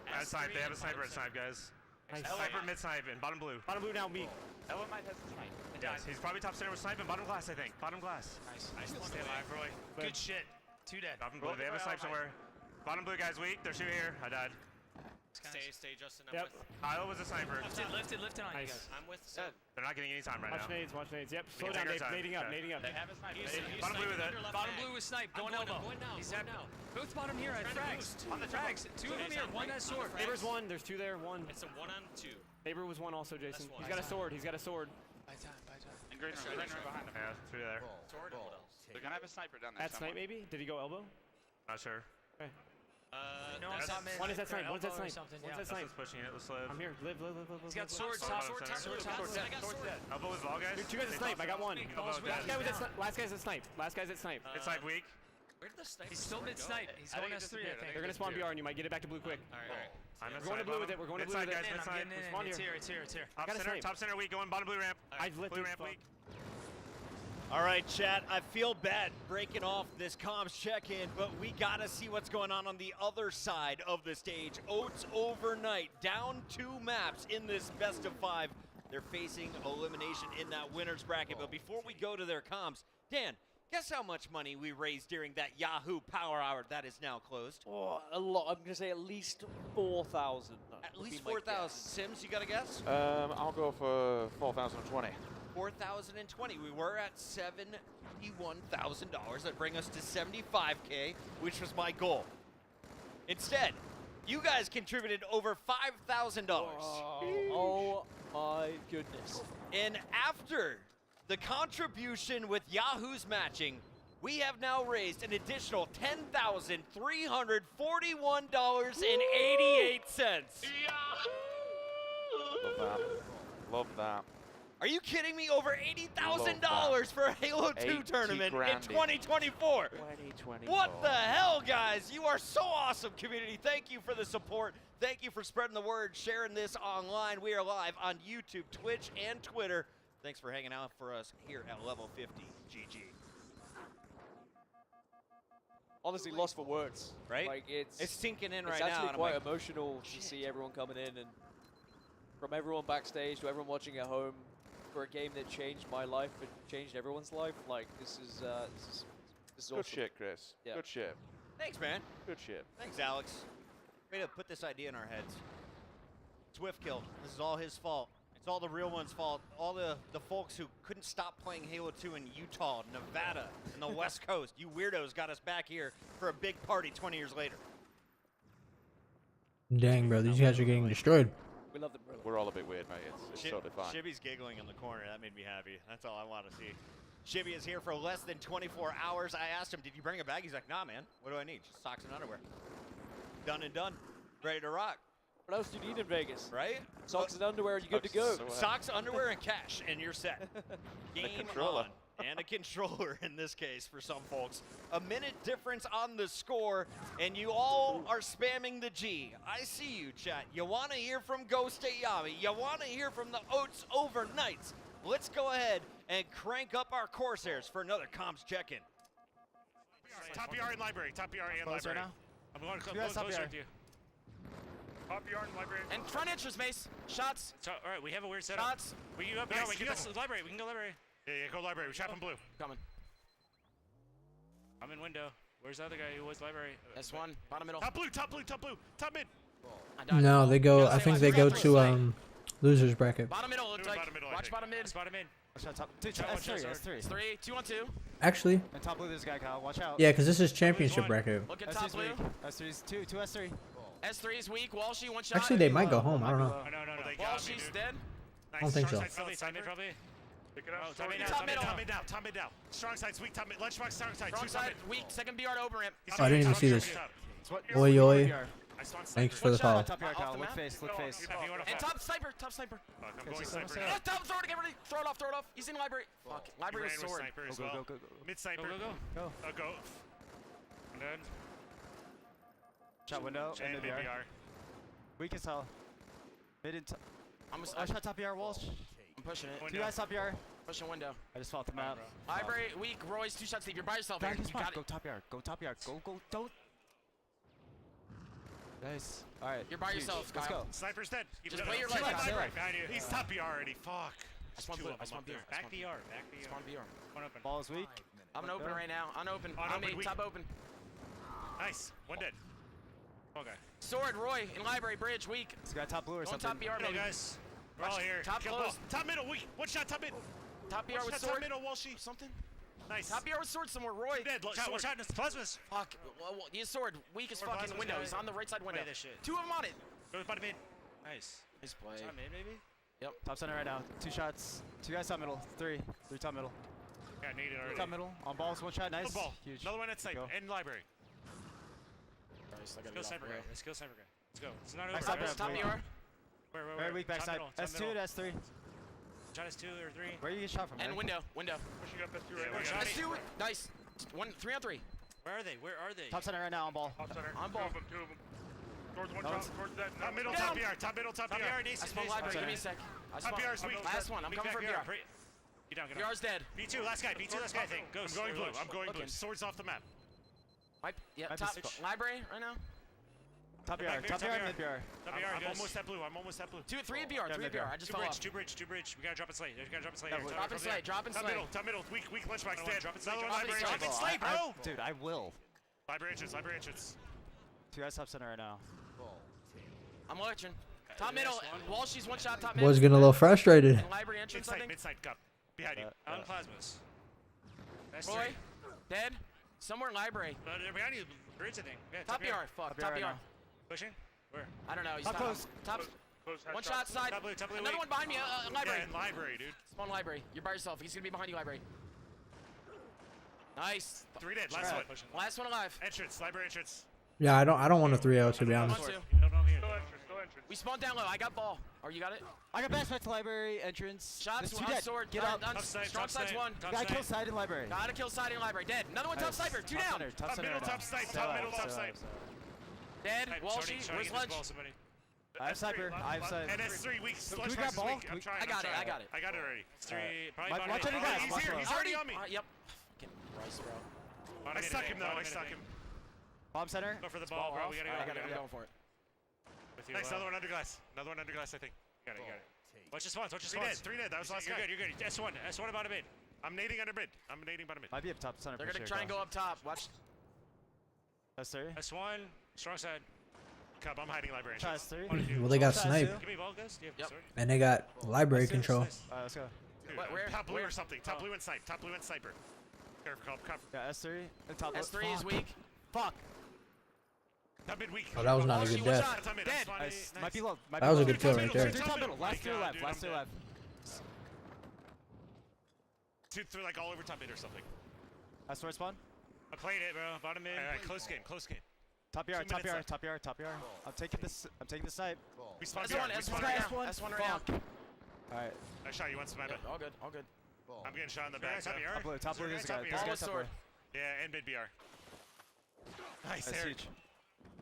[SPEAKER 7] At snipe. They have a sniper at snipe, guys.
[SPEAKER 8] Nice.
[SPEAKER 7] Sniper mid snipe and bottom blue.
[SPEAKER 8] Bottom blue now, weak.
[SPEAKER 21] Ellen might have the snipe.
[SPEAKER 7] Yes, he's probably top center with snipe and bottom glass, I think. Bottom glass.
[SPEAKER 24] Nice.
[SPEAKER 7] Stay alive, Roy.
[SPEAKER 4] Good shit. Two dead.
[SPEAKER 7] Bottom blue. They have a snipe somewhere. Bottom blue guy's weak. They're two here. I died.
[SPEAKER 24] Stay, Justin. I'm
[SPEAKER 8] Yep.
[SPEAKER 24] with.
[SPEAKER 7] Kyle was a sniper.
[SPEAKER 4] Lifted on you
[SPEAKER 8] Nice.
[SPEAKER 4] guys.
[SPEAKER 24] I'm with.
[SPEAKER 7] They're not getting any time right
[SPEAKER 8] Watch
[SPEAKER 7] now.
[SPEAKER 8] nades. Watch nades. Yep.
[SPEAKER 7] We
[SPEAKER 8] Slow
[SPEAKER 7] can
[SPEAKER 8] down,
[SPEAKER 7] take
[SPEAKER 8] Dave.
[SPEAKER 7] our time.
[SPEAKER 8] Nading up.
[SPEAKER 7] Okay.
[SPEAKER 8] Nading up.
[SPEAKER 21] They have a snipe.
[SPEAKER 7] Bottom blue with it.
[SPEAKER 4] Bottom blue with snipe. Going elbow.
[SPEAKER 24] Going now.
[SPEAKER 4] He's
[SPEAKER 24] Going
[SPEAKER 4] at
[SPEAKER 24] now.
[SPEAKER 4] Both bottom here at frags.
[SPEAKER 21] On the
[SPEAKER 4] Frags. Two of them here. One has sword.
[SPEAKER 8] Neighbor's one. There's 2 there. 1.
[SPEAKER 24] It's a 1-on-2.
[SPEAKER 8] Neighbor was 1 also, Jason.
[SPEAKER 24] That's one.
[SPEAKER 8] He's got a sword. He's got a sword.
[SPEAKER 4] By time.
[SPEAKER 21] And green room behind them.
[SPEAKER 7] Yeah, 3 there.
[SPEAKER 24] Sword and what else?
[SPEAKER 21] They're gonna have a sniper down there.
[SPEAKER 8] At snipe, maybe? Did he go elbow?
[SPEAKER 7] Not sure.
[SPEAKER 8] Okay.
[SPEAKER 4] No, I'm top mid.
[SPEAKER 8] One is at snipe. One's at
[SPEAKER 4] Elbow or
[SPEAKER 8] snipe.
[SPEAKER 4] something,
[SPEAKER 8] One's
[SPEAKER 4] yeah.
[SPEAKER 8] at snipe.
[SPEAKER 7] Justin's pushing it. Let's live.
[SPEAKER 8] I'm here. Live.
[SPEAKER 4] He's got sword.
[SPEAKER 7] Sword,
[SPEAKER 4] Sword.
[SPEAKER 7] top
[SPEAKER 24] Sword. I got sword.
[SPEAKER 7] Elbow with ball, guys.
[SPEAKER 8] Dude, 2 guys at snipe. I got 1.
[SPEAKER 7] Elbow dead.
[SPEAKER 8] Last guy's at snipe. Last guy's at snipe.
[SPEAKER 7] It's like weak.
[SPEAKER 24] Where did the sniper
[SPEAKER 4] He's still
[SPEAKER 24] sword
[SPEAKER 4] mid
[SPEAKER 24] go?
[SPEAKER 4] snipe. He's
[SPEAKER 21] I
[SPEAKER 4] going
[SPEAKER 21] think it
[SPEAKER 4] S3, I
[SPEAKER 21] disappeared.
[SPEAKER 4] think.
[SPEAKER 8] They're gonna spawn BR and you might get it back to blue quick.
[SPEAKER 24] All right.
[SPEAKER 7] I'm
[SPEAKER 8] We're going to blue with it. We're going to blue with
[SPEAKER 7] guys.
[SPEAKER 8] it.
[SPEAKER 7] Mid
[SPEAKER 4] I'm
[SPEAKER 7] side.
[SPEAKER 4] getting in.
[SPEAKER 8] Spawn
[SPEAKER 4] It's
[SPEAKER 8] here.
[SPEAKER 4] here. It's here. It's here.
[SPEAKER 8] I got a snipe.
[SPEAKER 7] Top center weak. Going bottom blue ramp.
[SPEAKER 8] I've
[SPEAKER 7] Blue
[SPEAKER 8] lifted.
[SPEAKER 7] ramp weak.
[SPEAKER 1] All right, chat, I feel bad breaking off this comms check-in, but we gotta see what's going on the other side of the stage. Oats overnight, down 2 maps in this best of 5. They're facing elimination in that winner's bracket, but before we go to their comms, Dan, guess how much money we raised during that Yahoo Power Hour that is now closed?
[SPEAKER 14] Oh, a lot. I'm going to say at least 4,000.
[SPEAKER 1] At least 4,000. Sims, you got a guess?
[SPEAKER 13] I'll go for 4,020.
[SPEAKER 1] 4,020. We were at $71,000. That bring us to $75K, which was my goal. Instead, you guys contributed over $5,000.
[SPEAKER 14] Oh my goodness.
[SPEAKER 1] And after the contribution with Yahoo's matching, we have now raised an additional $10,341.88.
[SPEAKER 13] Love that. Love that.
[SPEAKER 1] Are you kidding me? Over $80,000 for a Halo 2 tournament in 2024.
[SPEAKER 13] 2024.
[SPEAKER 1] What the hell, guys? You are so awesome, community. Thank you for the support. Thank you for spreading the word, sharing this online. We are live on YouTube, Twitch, and Twitter. Thanks for hanging out for us here at Level 50. GG.
[SPEAKER 14] Honestly, lost for words.
[SPEAKER 1] Right?
[SPEAKER 14] Like it's
[SPEAKER 1] sinking in
[SPEAKER 14] it's
[SPEAKER 1] right now.
[SPEAKER 14] actually
[SPEAKER 1] and I'm
[SPEAKER 14] quite
[SPEAKER 1] like,
[SPEAKER 14] emotional to see everyone coming in, and from everyone backstage to everyone watching at home, for a game that changed my life and changed everyone's life. Like this is
[SPEAKER 13] Good
[SPEAKER 14] awesome.
[SPEAKER 13] shit, Chris.
[SPEAKER 14] Yeah.
[SPEAKER 13] Good shit.
[SPEAKER 1] Thanks, man.
[SPEAKER 13] Good shit.
[SPEAKER 1] Thanks, Alex. Way to put this idea in our heads. Swift kill. This is all his fault. It's all the real ones' fault. All the folks who couldn't stop playing Halo 2 in Utah, Nevada, and the West Coast. You weirdos got us back here for a big party 20 years later.
[SPEAKER 16] Dang, bro, these guys are getting destroyed.
[SPEAKER 14] We love them, bro.
[SPEAKER 13] We're all a bit weird, mate. It's totally fine.
[SPEAKER 1] Shibby's giggling in the corner. That made me happy. That's all I want to see. Shibby is here for less than 24 hours. I asked him, did you bring a bag? He's like, nah, man. What do I need? Just socks and underwear. Done and done. Ready to rock.
[SPEAKER 14] What else do you need in Vegas?
[SPEAKER 1] Right?
[SPEAKER 14] Socks and underwear, and you're good to go.
[SPEAKER 1] Socks, underwear, and cash, and you're set. Game on. And a controller in this case for some folks. A minute difference on the score, and you all are spamming the G. I see you, chat. You want to hear from Ghost Ayami. You want to hear from the Oats overnights. Let's go ahead and crank up our Corsairs for another comms check-in.
[SPEAKER 7] Top PR in library. Top PR and library.
[SPEAKER 4] Right now?
[SPEAKER 7] I'm going closer with you. Top PR in library.
[SPEAKER 24] And front entrance, Mace. Shots.
[SPEAKER 7] So, all right, we have a weird setup.
[SPEAKER 24] Shots.
[SPEAKER 7] We can go library. We can go library. Yeah, go library. We shot from blue.
[SPEAKER 24] Coming.
[SPEAKER 7] I'm in window. Where's the other guy who was library?
[SPEAKER 24] S1, bottom middle.
[SPEAKER 7] Top blue, top blue, top blue, top mid.
[SPEAKER 16] No, they go. I think they go to losers bracket.
[SPEAKER 24] Bottom middle, looks like.
[SPEAKER 7] Bottom middle,
[SPEAKER 24] Watch bottom mid.
[SPEAKER 7] Bottom mid.
[SPEAKER 4] Watch out top. Dude, S3.
[SPEAKER 24] S3, 2-on-2.
[SPEAKER 16] Actually.
[SPEAKER 4] And top blue, this guy, Kyle. Watch out.
[SPEAKER 16] Yeah, because this is championship bracket.
[SPEAKER 24] Look at top blue.
[SPEAKER 4] S3's two S3.
[SPEAKER 24] S3 is weak. Walshy, one shot.
[SPEAKER 16] Actually, they might go home. I don't know.
[SPEAKER 7] No.
[SPEAKER 24] Walshy's dead.
[SPEAKER 16] I don't think so.
[SPEAKER 7] Top mid, probably. Pick it up. Top mid now. Strong side's weak. Top mid. Lunchbox, strong side.
[SPEAKER 24] Strong side, weak. Second BR to open ramp.
[SPEAKER 16] Oh, I didn't even see this. Oi, oi. Thanks for the follow.
[SPEAKER 4] Top here, Kyle. Look face.
[SPEAKER 24] And top sniper.
[SPEAKER 7] I'm going sniper.
[SPEAKER 24] Top, throw it, get ready. Throw it off. He's in library. Fuck. Library with sword.
[SPEAKER 7] Go. Mid sniper. Go. Go. I'm done.
[SPEAKER 4] Shot window.
[SPEAKER 7] And mid BR.
[SPEAKER 4] Weak as hell. Mid and top. I shot top BR walls.
[SPEAKER 24] I'm pushing it.
[SPEAKER 4] Two guys top BR.
[SPEAKER 24] Pushing window.
[SPEAKER 4] I just fought them out.
[SPEAKER 24] Library, weak. Roy's 2 shots deep. You're by yourself.
[SPEAKER 4] Back
[SPEAKER 24] You
[SPEAKER 4] his
[SPEAKER 24] got
[SPEAKER 4] Go
[SPEAKER 24] it.
[SPEAKER 4] top yard. Go top yard. Go. Don't. Nice. All right.
[SPEAKER 24] You're by yourself,
[SPEAKER 4] Let's
[SPEAKER 24] Kyle.
[SPEAKER 4] go.
[SPEAKER 7] Sniper's dead.
[SPEAKER 24] Just play your life.
[SPEAKER 7] Behind you. He's top BR already. Fuck.
[SPEAKER 24] I spawned blue.
[SPEAKER 7] Back BR.
[SPEAKER 24] Spawn BR.
[SPEAKER 7] One open.
[SPEAKER 4] Ball is weak.
[SPEAKER 24] I'm an open right now. Unopen.
[SPEAKER 7] On
[SPEAKER 24] me.
[SPEAKER 7] weak.
[SPEAKER 24] Top open.
[SPEAKER 7] Nice. One dead. Okay.
[SPEAKER 24] Sword, Roy, in library, bridge, weak.
[SPEAKER 4] This guy top blue or
[SPEAKER 24] Going
[SPEAKER 4] something.
[SPEAKER 24] top BR,
[SPEAKER 7] Middle,
[SPEAKER 24] maybe.
[SPEAKER 7] guys. We're all here.
[SPEAKER 24] Top
[SPEAKER 7] Kill
[SPEAKER 24] close.
[SPEAKER 7] ball. Top middle, weak. One shot, top mid.
[SPEAKER 24] Top BR with
[SPEAKER 7] Top
[SPEAKER 24] sword.
[SPEAKER 7] middle, Walshy.
[SPEAKER 24] Something.
[SPEAKER 7] Nice.
[SPEAKER 24] Top BR with sword somewhere, Roy.
[SPEAKER 7] Dead. One shot in his plasmas.
[SPEAKER 24] Fuck. He has sword. Weak as fucking
[SPEAKER 7] plasmas,
[SPEAKER 24] window.
[SPEAKER 7] guys.
[SPEAKER 24] He's on the right side window.
[SPEAKER 7] Play this shit.
[SPEAKER 24] 2 of them on it.
[SPEAKER 7] Go bottom mid. Nice.
[SPEAKER 24] Nice play.
[SPEAKER 7] Top mid, maybe?
[SPEAKER 24] Yep.
[SPEAKER 4] Top center right now. 2 shots. 2 guys top middle. 3 top middle.
[SPEAKER 7] Got needed already.
[SPEAKER 4] Top middle. On balls. 1 shot. Nice.
[SPEAKER 7] Another ball.
[SPEAKER 4] Huge.
[SPEAKER 7] Another one at sniper.
[SPEAKER 4] Go.
[SPEAKER 7] And library.
[SPEAKER 24] Nice.
[SPEAKER 7] Let's go sniper guy. Let's go sniper guy. Let's go. It's not over.
[SPEAKER 24] Top BR.
[SPEAKER 7] Where?
[SPEAKER 4] Very weak backside. S2 to S3.
[SPEAKER 7] Shot is 2 or 3.
[SPEAKER 4] Where you get shot from?
[SPEAKER 24] And window.
[SPEAKER 7] Pushing up S2 right now.
[SPEAKER 24] S2. Nice. 3 on 3.
[SPEAKER 7] Where are they?
[SPEAKER 4] Top center right now on ball.
[SPEAKER 7] Top center.
[SPEAKER 24] On ball.
[SPEAKER 7] Two of them. Towards one top. Towards that. Top middle, top BR. Top middle, top BR.
[SPEAKER 24] I spawned library. Give me a sec.
[SPEAKER 7] Top BR is weak.
[SPEAKER 24] Last one. I'm coming for BR.
[SPEAKER 7] Get down.
[SPEAKER 24] BR's dead.
[SPEAKER 7] B2, last guy. B2, last guy, I think. I'm going blue. I'm going blue. Swords off the map.
[SPEAKER 24] Yeah, top library right now.
[SPEAKER 4] Top BR. Top BR. Mid BR.
[SPEAKER 7] I'm almost at blue.
[SPEAKER 24] 3 at BR. 3 at BR. I just fell off.
[SPEAKER 7] Two bridge. We gotta drop and slay.
[SPEAKER 24] Drop and slay.
[SPEAKER 7] Top middle. Weak lunchbox dead.
[SPEAKER 24] Drop and slay.
[SPEAKER 7] Drop and slay, bro.
[SPEAKER 4] Dude, I will.
[SPEAKER 7] Library entrance.
[SPEAKER 4] 2 guys top center right now.
[SPEAKER 24] I'm lurching. Top middle. Walshy's 1 shot. Top middle.
[SPEAKER 16] Was getting a little frustrated.
[SPEAKER 24] And library entrance, I think.
[SPEAKER 7] Mid-side cup. Behind you. On plasmas.
[SPEAKER 24] Roy, dead. Somewhere in library.
[SPEAKER 7] Behind you. Bridge, I think. Yeah,
[SPEAKER 24] top BR. Fuck. Top BR.
[SPEAKER 7] Pushing? Where?
[SPEAKER 24] I don't know. He's
[SPEAKER 4] top close.
[SPEAKER 24] Top.
[SPEAKER 7] Close.
[SPEAKER 24] 1 shot side.
[SPEAKER 7] Top blue.
[SPEAKER 24] Another one behind me. Library.
[SPEAKER 7] Yeah, in library, dude.
[SPEAKER 24] Spawn library. You're by yourself. He's gonna be behind you, library. Nice.
[SPEAKER 7] 3 dead. Last one.
[SPEAKER 24] Last one alive.
[SPEAKER 7] Entrance. Library entrance.
[SPEAKER 16] Yeah, I don't want a 3-0 to be honest.
[SPEAKER 7] Still entrance.
[SPEAKER 24] We spawned down low. I got ball. Or you got it?
[SPEAKER 4] I got backpack to library entrance.
[SPEAKER 24] Shots.
[SPEAKER 4] There's 2 dead.
[SPEAKER 24] Sword.
[SPEAKER 4] Get up.
[SPEAKER 24] Strong side's 1.
[SPEAKER 4] Gotta kill side in library.
[SPEAKER 24] Gotta kill side in library. Dead. Another one top sniper. 2 down.
[SPEAKER 4] Top center.
[SPEAKER 7] Middle, top snipe. Top middle, top snipe.
[SPEAKER 24] Dead. Walshy. Where's lunch?
[SPEAKER 4] I have sniper.
[SPEAKER 7] And S3 weak.
[SPEAKER 4] We got ball.
[SPEAKER 7] I'm trying.
[SPEAKER 24] I got it.
[SPEAKER 7] I got it already. S3. Probably
[SPEAKER 4] watch any guys.
[SPEAKER 7] He's here. He's already on me.
[SPEAKER 24] Yep. Fucking Christ, bro.
[SPEAKER 7] I stuck him though. I stuck him.
[SPEAKER 4] Bomb center.
[SPEAKER 7] Go for the ball, bro. We gotta go.
[SPEAKER 24] I'm going for it.
[SPEAKER 7] Nice. Another one under glass. I think. Got it. Watch your spawns. 3 dead. That was last guy. You're good. S1 about a mid. I'm nading under mid.
[SPEAKER 4] Might be up top center.
[SPEAKER 24] They're gonna try and go up top. Watch.
[SPEAKER 4] S3.
[SPEAKER 7] S1. Strong side. Cub, I'm hiding library.
[SPEAKER 16] Well, they got sniped.
[SPEAKER 7] Give me ball, guys. Yep.
[SPEAKER 16] And they got library control.
[SPEAKER 4] Let's go.
[SPEAKER 7] Dude, top blue or something. Top blue and snipe. Top blue and sniper. Cover.
[SPEAKER 4] Yeah, S3 and top
[SPEAKER 24] S3 is weak.
[SPEAKER 4] Fuck.
[SPEAKER 7] Top mid weak.
[SPEAKER 16] Oh, that was not a good death.
[SPEAKER 4] Dead. Nice. Might be low.
[SPEAKER 16] That was a good kill right there.
[SPEAKER 4] Top middle. Last two left. Last two left.
[SPEAKER 7] Two through like all over top mid or something.
[SPEAKER 4] That's where I spawn.
[SPEAKER 7] I played it, bro. Bottom mid. All right, close game.
[SPEAKER 4] Top yard. I'm taking this snipe.
[SPEAKER 7] We spawn
[SPEAKER 24] S1 right now.
[SPEAKER 4] Alright.
[SPEAKER 7] I shot you once, my bad.
[SPEAKER 24] All good.
[SPEAKER 7] I'm getting shot in the back.
[SPEAKER 4] Top blue. This guy.
[SPEAKER 7] Yeah, and mid BR. Nice,
[SPEAKER 4] That's
[SPEAKER 7] Eric.
[SPEAKER 4] huge.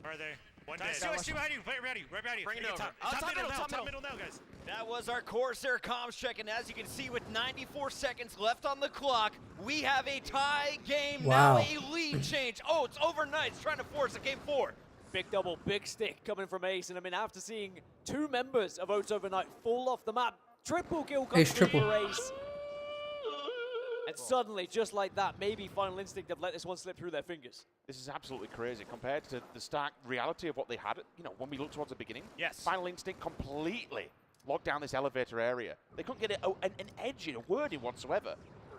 [SPEAKER 7] Where are they? One dead. Two behind you. Right behind you.
[SPEAKER 24] Bring it over.
[SPEAKER 7] Top middle now, guys.
[SPEAKER 1] That was our Corsair comms check, and as you can see, with 94 seconds left on the clock, we have a tie game.
[SPEAKER 16] Wow.
[SPEAKER 1] Now a lead change. Oats Overnight's trying to force a game 4.
[SPEAKER 14] Big double, big stick coming from Ace, and I mean, after seeing 2 members of Oats Overnight fall off the map, triple kill comes through for Ace. And suddenly, just like that, maybe Final Instinct have let this one slip through their fingers.
[SPEAKER 13] This is absolutely crazy compared to the stark reality of what they had, when we look towards the beginning.
[SPEAKER 1] Yes.
[SPEAKER 13] Final Instinct completely locked down this elevator area. They couldn't get an edge in, a word in whatsoever.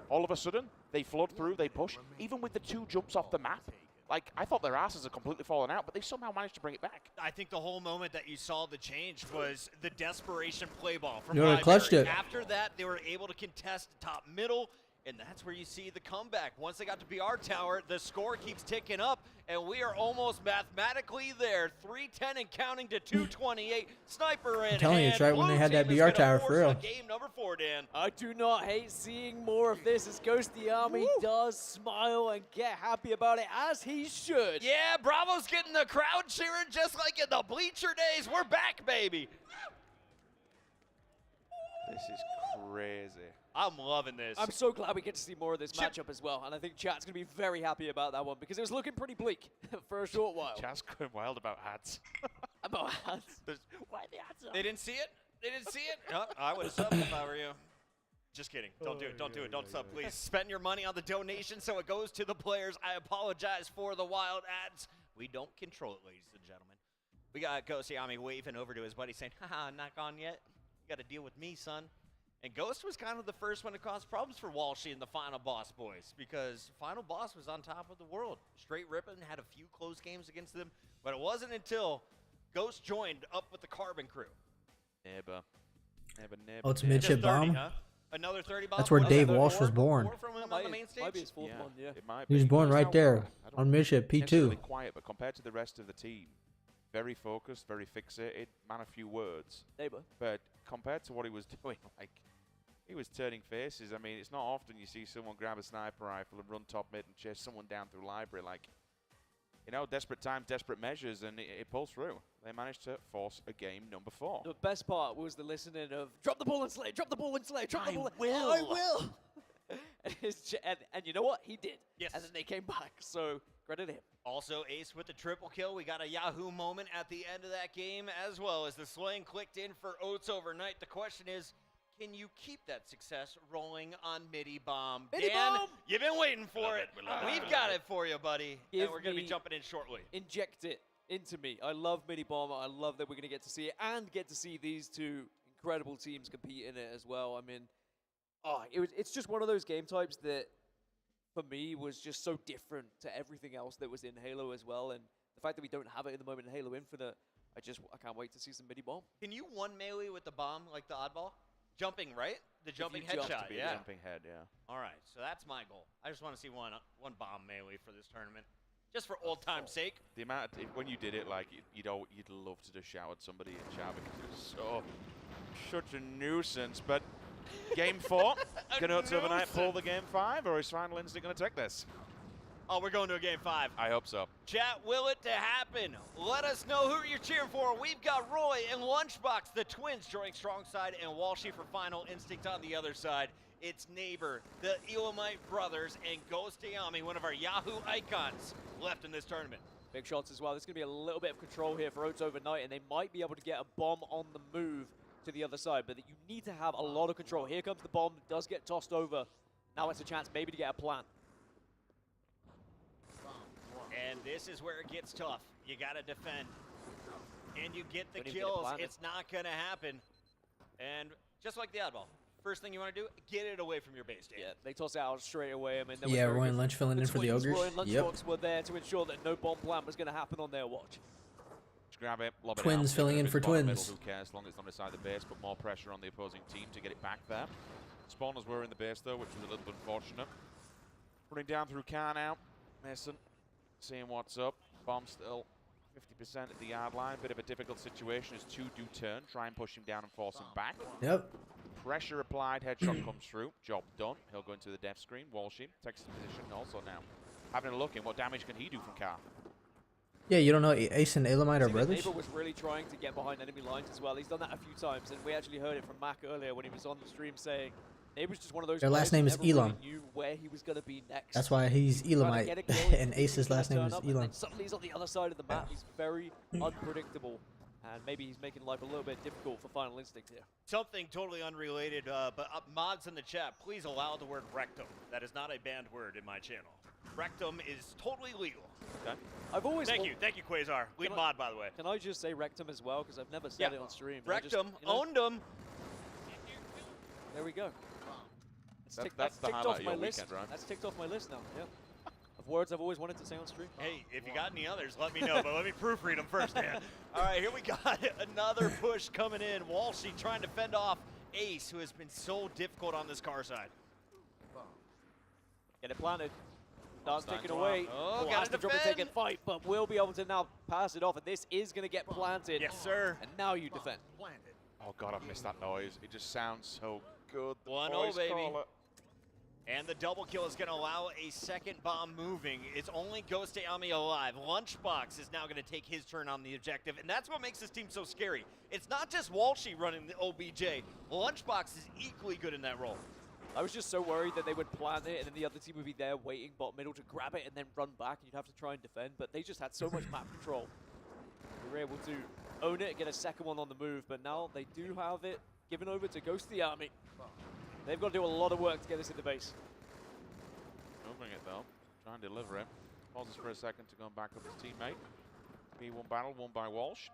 [SPEAKER 13] All of a sudden, they flood through, they push, even with the 2 jumps off the map. Like, I thought their asses had completely fallen out, but they somehow managed to bring it back.
[SPEAKER 1] I think the whole moment that you saw the change was the desperation play ball from
[SPEAKER 16] You would have clutched it.
[SPEAKER 1] After that, they were able to contest top middle, and that's where you see the comeback. Once they got to BR Tower, the score keeps ticking up, and we are almost mathematically there. 310 and counting to 228. Sniper in.
[SPEAKER 16] I'm telling you, it's right when they had that BR Tower for real.
[SPEAKER 1] Game number 4, Dan.
[SPEAKER 14] I do not hate seeing more of this as Ghosty Army does smile and get happy about it, as he should.
[SPEAKER 1] Yeah, Bravo's getting the crowd cheering just like in the bleacher days. We're back, baby.
[SPEAKER 13] This is crazy.
[SPEAKER 1] I'm loving this.
[SPEAKER 14] I'm so glad we get to see more of this matchup as well, and I think chat's going to be very happy about that one because it was looking pretty bleak for a short while.
[SPEAKER 13] Chat's going wild about hats.
[SPEAKER 14] About hats?
[SPEAKER 1] Why the hats up? They didn't see it? Oh, I would have subbed if I were you. Just kidding. Don't do it. Don't sub, please. Spend your money on the donation so it goes to the players. I apologize for the wild ads. We don't control it, ladies and gentlemen. We got Ghosty Army waving over to his buddy saying, haha, not gone yet. You got to deal with me, son. And Ghost was kind of the first one to cause problems for Walshy and the Final Boss boys because Final Boss was on top of the world. Straight ripping, had a few close games against them, but it wasn't until Ghost joined up with the Carbon crew.
[SPEAKER 13] Never.
[SPEAKER 16] Oh, it's midship bomb?
[SPEAKER 1] Huh? Another 30 bomb?
[SPEAKER 16] That's where Dave Walsh was born.
[SPEAKER 1] On the main stage?
[SPEAKER 14] Might be his fourth one, yeah.
[SPEAKER 13] It might
[SPEAKER 16] He was
[SPEAKER 13] be.
[SPEAKER 16] born right there on midship,
[SPEAKER 13] Necessarily
[SPEAKER 16] P2.
[SPEAKER 13] quiet, but compared to the rest of the team, very focused, very fixated, man of few words.
[SPEAKER 14] Neighbor.
[SPEAKER 13] But compared to what he was doing, like, he was turning faces. I mean, it's not often you see someone grab a sniper rifle and run top mid and chase someone down through library. Like, desperate times, desperate measures, and it pulls through. They managed to force a game number 4.
[SPEAKER 14] The best part was the listening of, drop the ball and slay, drop the ball and slay, drop the ball.
[SPEAKER 1] I
[SPEAKER 14] will. and you know what? He did.
[SPEAKER 1] Yes.
[SPEAKER 14] And then they came back, so credit him.
[SPEAKER 1] Also, Ace with the triple kill. We got a Yahoo moment at the end of that game as well as the slaying clicked in for Oats Overnight. The question is, can you keep that success rolling on Midi Bomb?
[SPEAKER 14] Midi
[SPEAKER 1] Dan,
[SPEAKER 14] Bomb!
[SPEAKER 1] you've been waiting for it. We've got it for you, buddy. And we're going to be jumping in shortly.
[SPEAKER 14] Inject it into me. I love Midi Bomb. I love that we're going to get to see it and get to see these 2 incredible teams compete in it as well. I mean, it's just one of those game types that, for me, was just so different to everything else that was in Halo as well. And the fact that we don't have it in the moment in Halo Infinite, I can't wait to see some Midi Bomb.
[SPEAKER 1] Can you one melee with the bomb like the oddball? Jumping, right? The jumping headshot,
[SPEAKER 13] yeah. Jumping head, yeah.
[SPEAKER 1] All right, so that's my goal. I just want to see one bomb melee for this tournament, just for old time's sake.
[SPEAKER 13] The amount when you did it, like you'd love to just shout at somebody in chat because it was such a nuisance. But game 4, can Oats Overnight pull the game 5, or is Final Instinct going to take this?
[SPEAKER 1] Oh, we're going to a game 5.
[SPEAKER 13] I hope so.
[SPEAKER 1] Chat, will it to happen? Let us know who you're cheering for. We've got Roy and Lunchbox, the twins, joining strong side, and Walshy for Final Instinct on the other side. It's Neighbor, the Elamite brothers, and Ghost Yami, one of our Yahoo icons, left in this tournament.
[SPEAKER 14] Big shots as well. There's going to be a little bit of control here for Oats Overnight, and they might be able to get a bomb on the move to the other side, but you need to have a lot of control. Here comes the bomb. It does get tossed over. Now it's a chance maybe to get a plan.
[SPEAKER 1] And this is where it gets tough. You got to defend. And you get the
[SPEAKER 14] Don't even get it
[SPEAKER 1] kills.
[SPEAKER 14] planted.
[SPEAKER 1] It's not going to happen. And just like the oddball, first thing you want to do, get it away from your base, Dan.
[SPEAKER 14] Yeah, they toss it out straight away. I mean,
[SPEAKER 16] Yeah, Roy and Lunch filling in for the Ogres.
[SPEAKER 14] Roy and
[SPEAKER 16] Yep.
[SPEAKER 14] Lunchbox were there to ensure that no bomb plan was going to happen on their watch.
[SPEAKER 13] Just grab it, lob it
[SPEAKER 16] Twins
[SPEAKER 13] out,
[SPEAKER 16] filling in
[SPEAKER 13] it's
[SPEAKER 16] for
[SPEAKER 13] bottom
[SPEAKER 16] Twins.
[SPEAKER 13] Middle, who cares, as long as it's on the side of the base, put more pressure on the opposing team to get it back there. Spawners were in the base though, which was a little bit unfortunate. Running down through car now. Mason seeing what's up. Bomb still 50% at the yard line. Bit of a difficult situation as two do turn. Try and push him down and force him back.
[SPEAKER 16] Yep.
[SPEAKER 13] Pressure applied. Headshot comes through. Job done. He'll go into the death screen. Walshy takes his position also now. Having a look in, what damage can he do from car?
[SPEAKER 16] Yeah, you don't know Ace and Elamite are brothers?
[SPEAKER 14] Neighbor was really trying to get behind enemy lines as well. He's done that a few times, and we actually heard it from Mac earlier when he was on the stream saying Neighbor's just one of those
[SPEAKER 16] Their last
[SPEAKER 14] players
[SPEAKER 16] name
[SPEAKER 14] who
[SPEAKER 16] is
[SPEAKER 14] never
[SPEAKER 16] Elam.
[SPEAKER 14] really knew where he was going to be next.
[SPEAKER 16] That's why he's
[SPEAKER 14] Trying to
[SPEAKER 16] Elamite,
[SPEAKER 14] get it going,
[SPEAKER 16] and Ace's last name
[SPEAKER 14] turn
[SPEAKER 16] is
[SPEAKER 14] up, and
[SPEAKER 16] Elam.
[SPEAKER 14] then suddenly he's on the other side of the map. He's very unpredictable, and maybe he's making life a little bit difficult for Final Instinct here.
[SPEAKER 1] Something totally unrelated, but mods in the chat, please allow the word rectum. That is not a banned word in my channel. Rectum is totally legal.
[SPEAKER 13] Okay.
[SPEAKER 14] I've always
[SPEAKER 1] Thank you, Quasar. Lead mod, by the way.
[SPEAKER 14] Can I just say rectum as well? Because I've never said it on stream.
[SPEAKER 1] Rectum, owned them.
[SPEAKER 14] There we go.
[SPEAKER 13] That's the
[SPEAKER 14] ticked
[SPEAKER 13] highlight
[SPEAKER 14] off
[SPEAKER 13] of
[SPEAKER 14] my
[SPEAKER 13] your
[SPEAKER 14] list.
[SPEAKER 13] weekend, right?
[SPEAKER 14] That's ticked off my list now. Yeah. Of words I've always wanted to say on stream.
[SPEAKER 1] Hey, if you got any others, let me know, but let me proofread them first, man. All right, here we got another push coming in. Walshy trying to fend off Ace, who has been so difficult on this car side.
[SPEAKER 14] Get it planted. Starts
[SPEAKER 13] Time
[SPEAKER 14] taking
[SPEAKER 13] to
[SPEAKER 14] away.
[SPEAKER 1] Oh,
[SPEAKER 14] Has
[SPEAKER 1] gotta
[SPEAKER 14] to drop and
[SPEAKER 1] defend.
[SPEAKER 14] take a fight, but will be able to now pass it off, and this is going to get planted.
[SPEAKER 1] Yes, sir.
[SPEAKER 14] And now you defend.
[SPEAKER 13] Oh god, I've missed that noise. It just sounds so good. The
[SPEAKER 1] 1-0,
[SPEAKER 13] voice
[SPEAKER 1] baby.
[SPEAKER 13] caller.
[SPEAKER 1] And the double kill is going to allow a second bomb moving. It's only Ghost Ami alive. Lunchbox is now going to take his turn on the objective, and that's what makes this team so scary. It's not just Walshy running the OBJ. Lunchbox is equally good in that role.
[SPEAKER 14] I was just so worried that they would plant it, and then the other team would be there waiting bot middle to grab it and then run back, and you'd have to try and defend, but they just had so much map control. We were able to own it, get a second one on the move, but now they do have it given over to Ghost Army. They've got to do a lot of work to get this in the base.
[SPEAKER 13] Moving it though. Try and deliver it. Pauses for a second to go back up his teammate. P1 battle won by Walsh.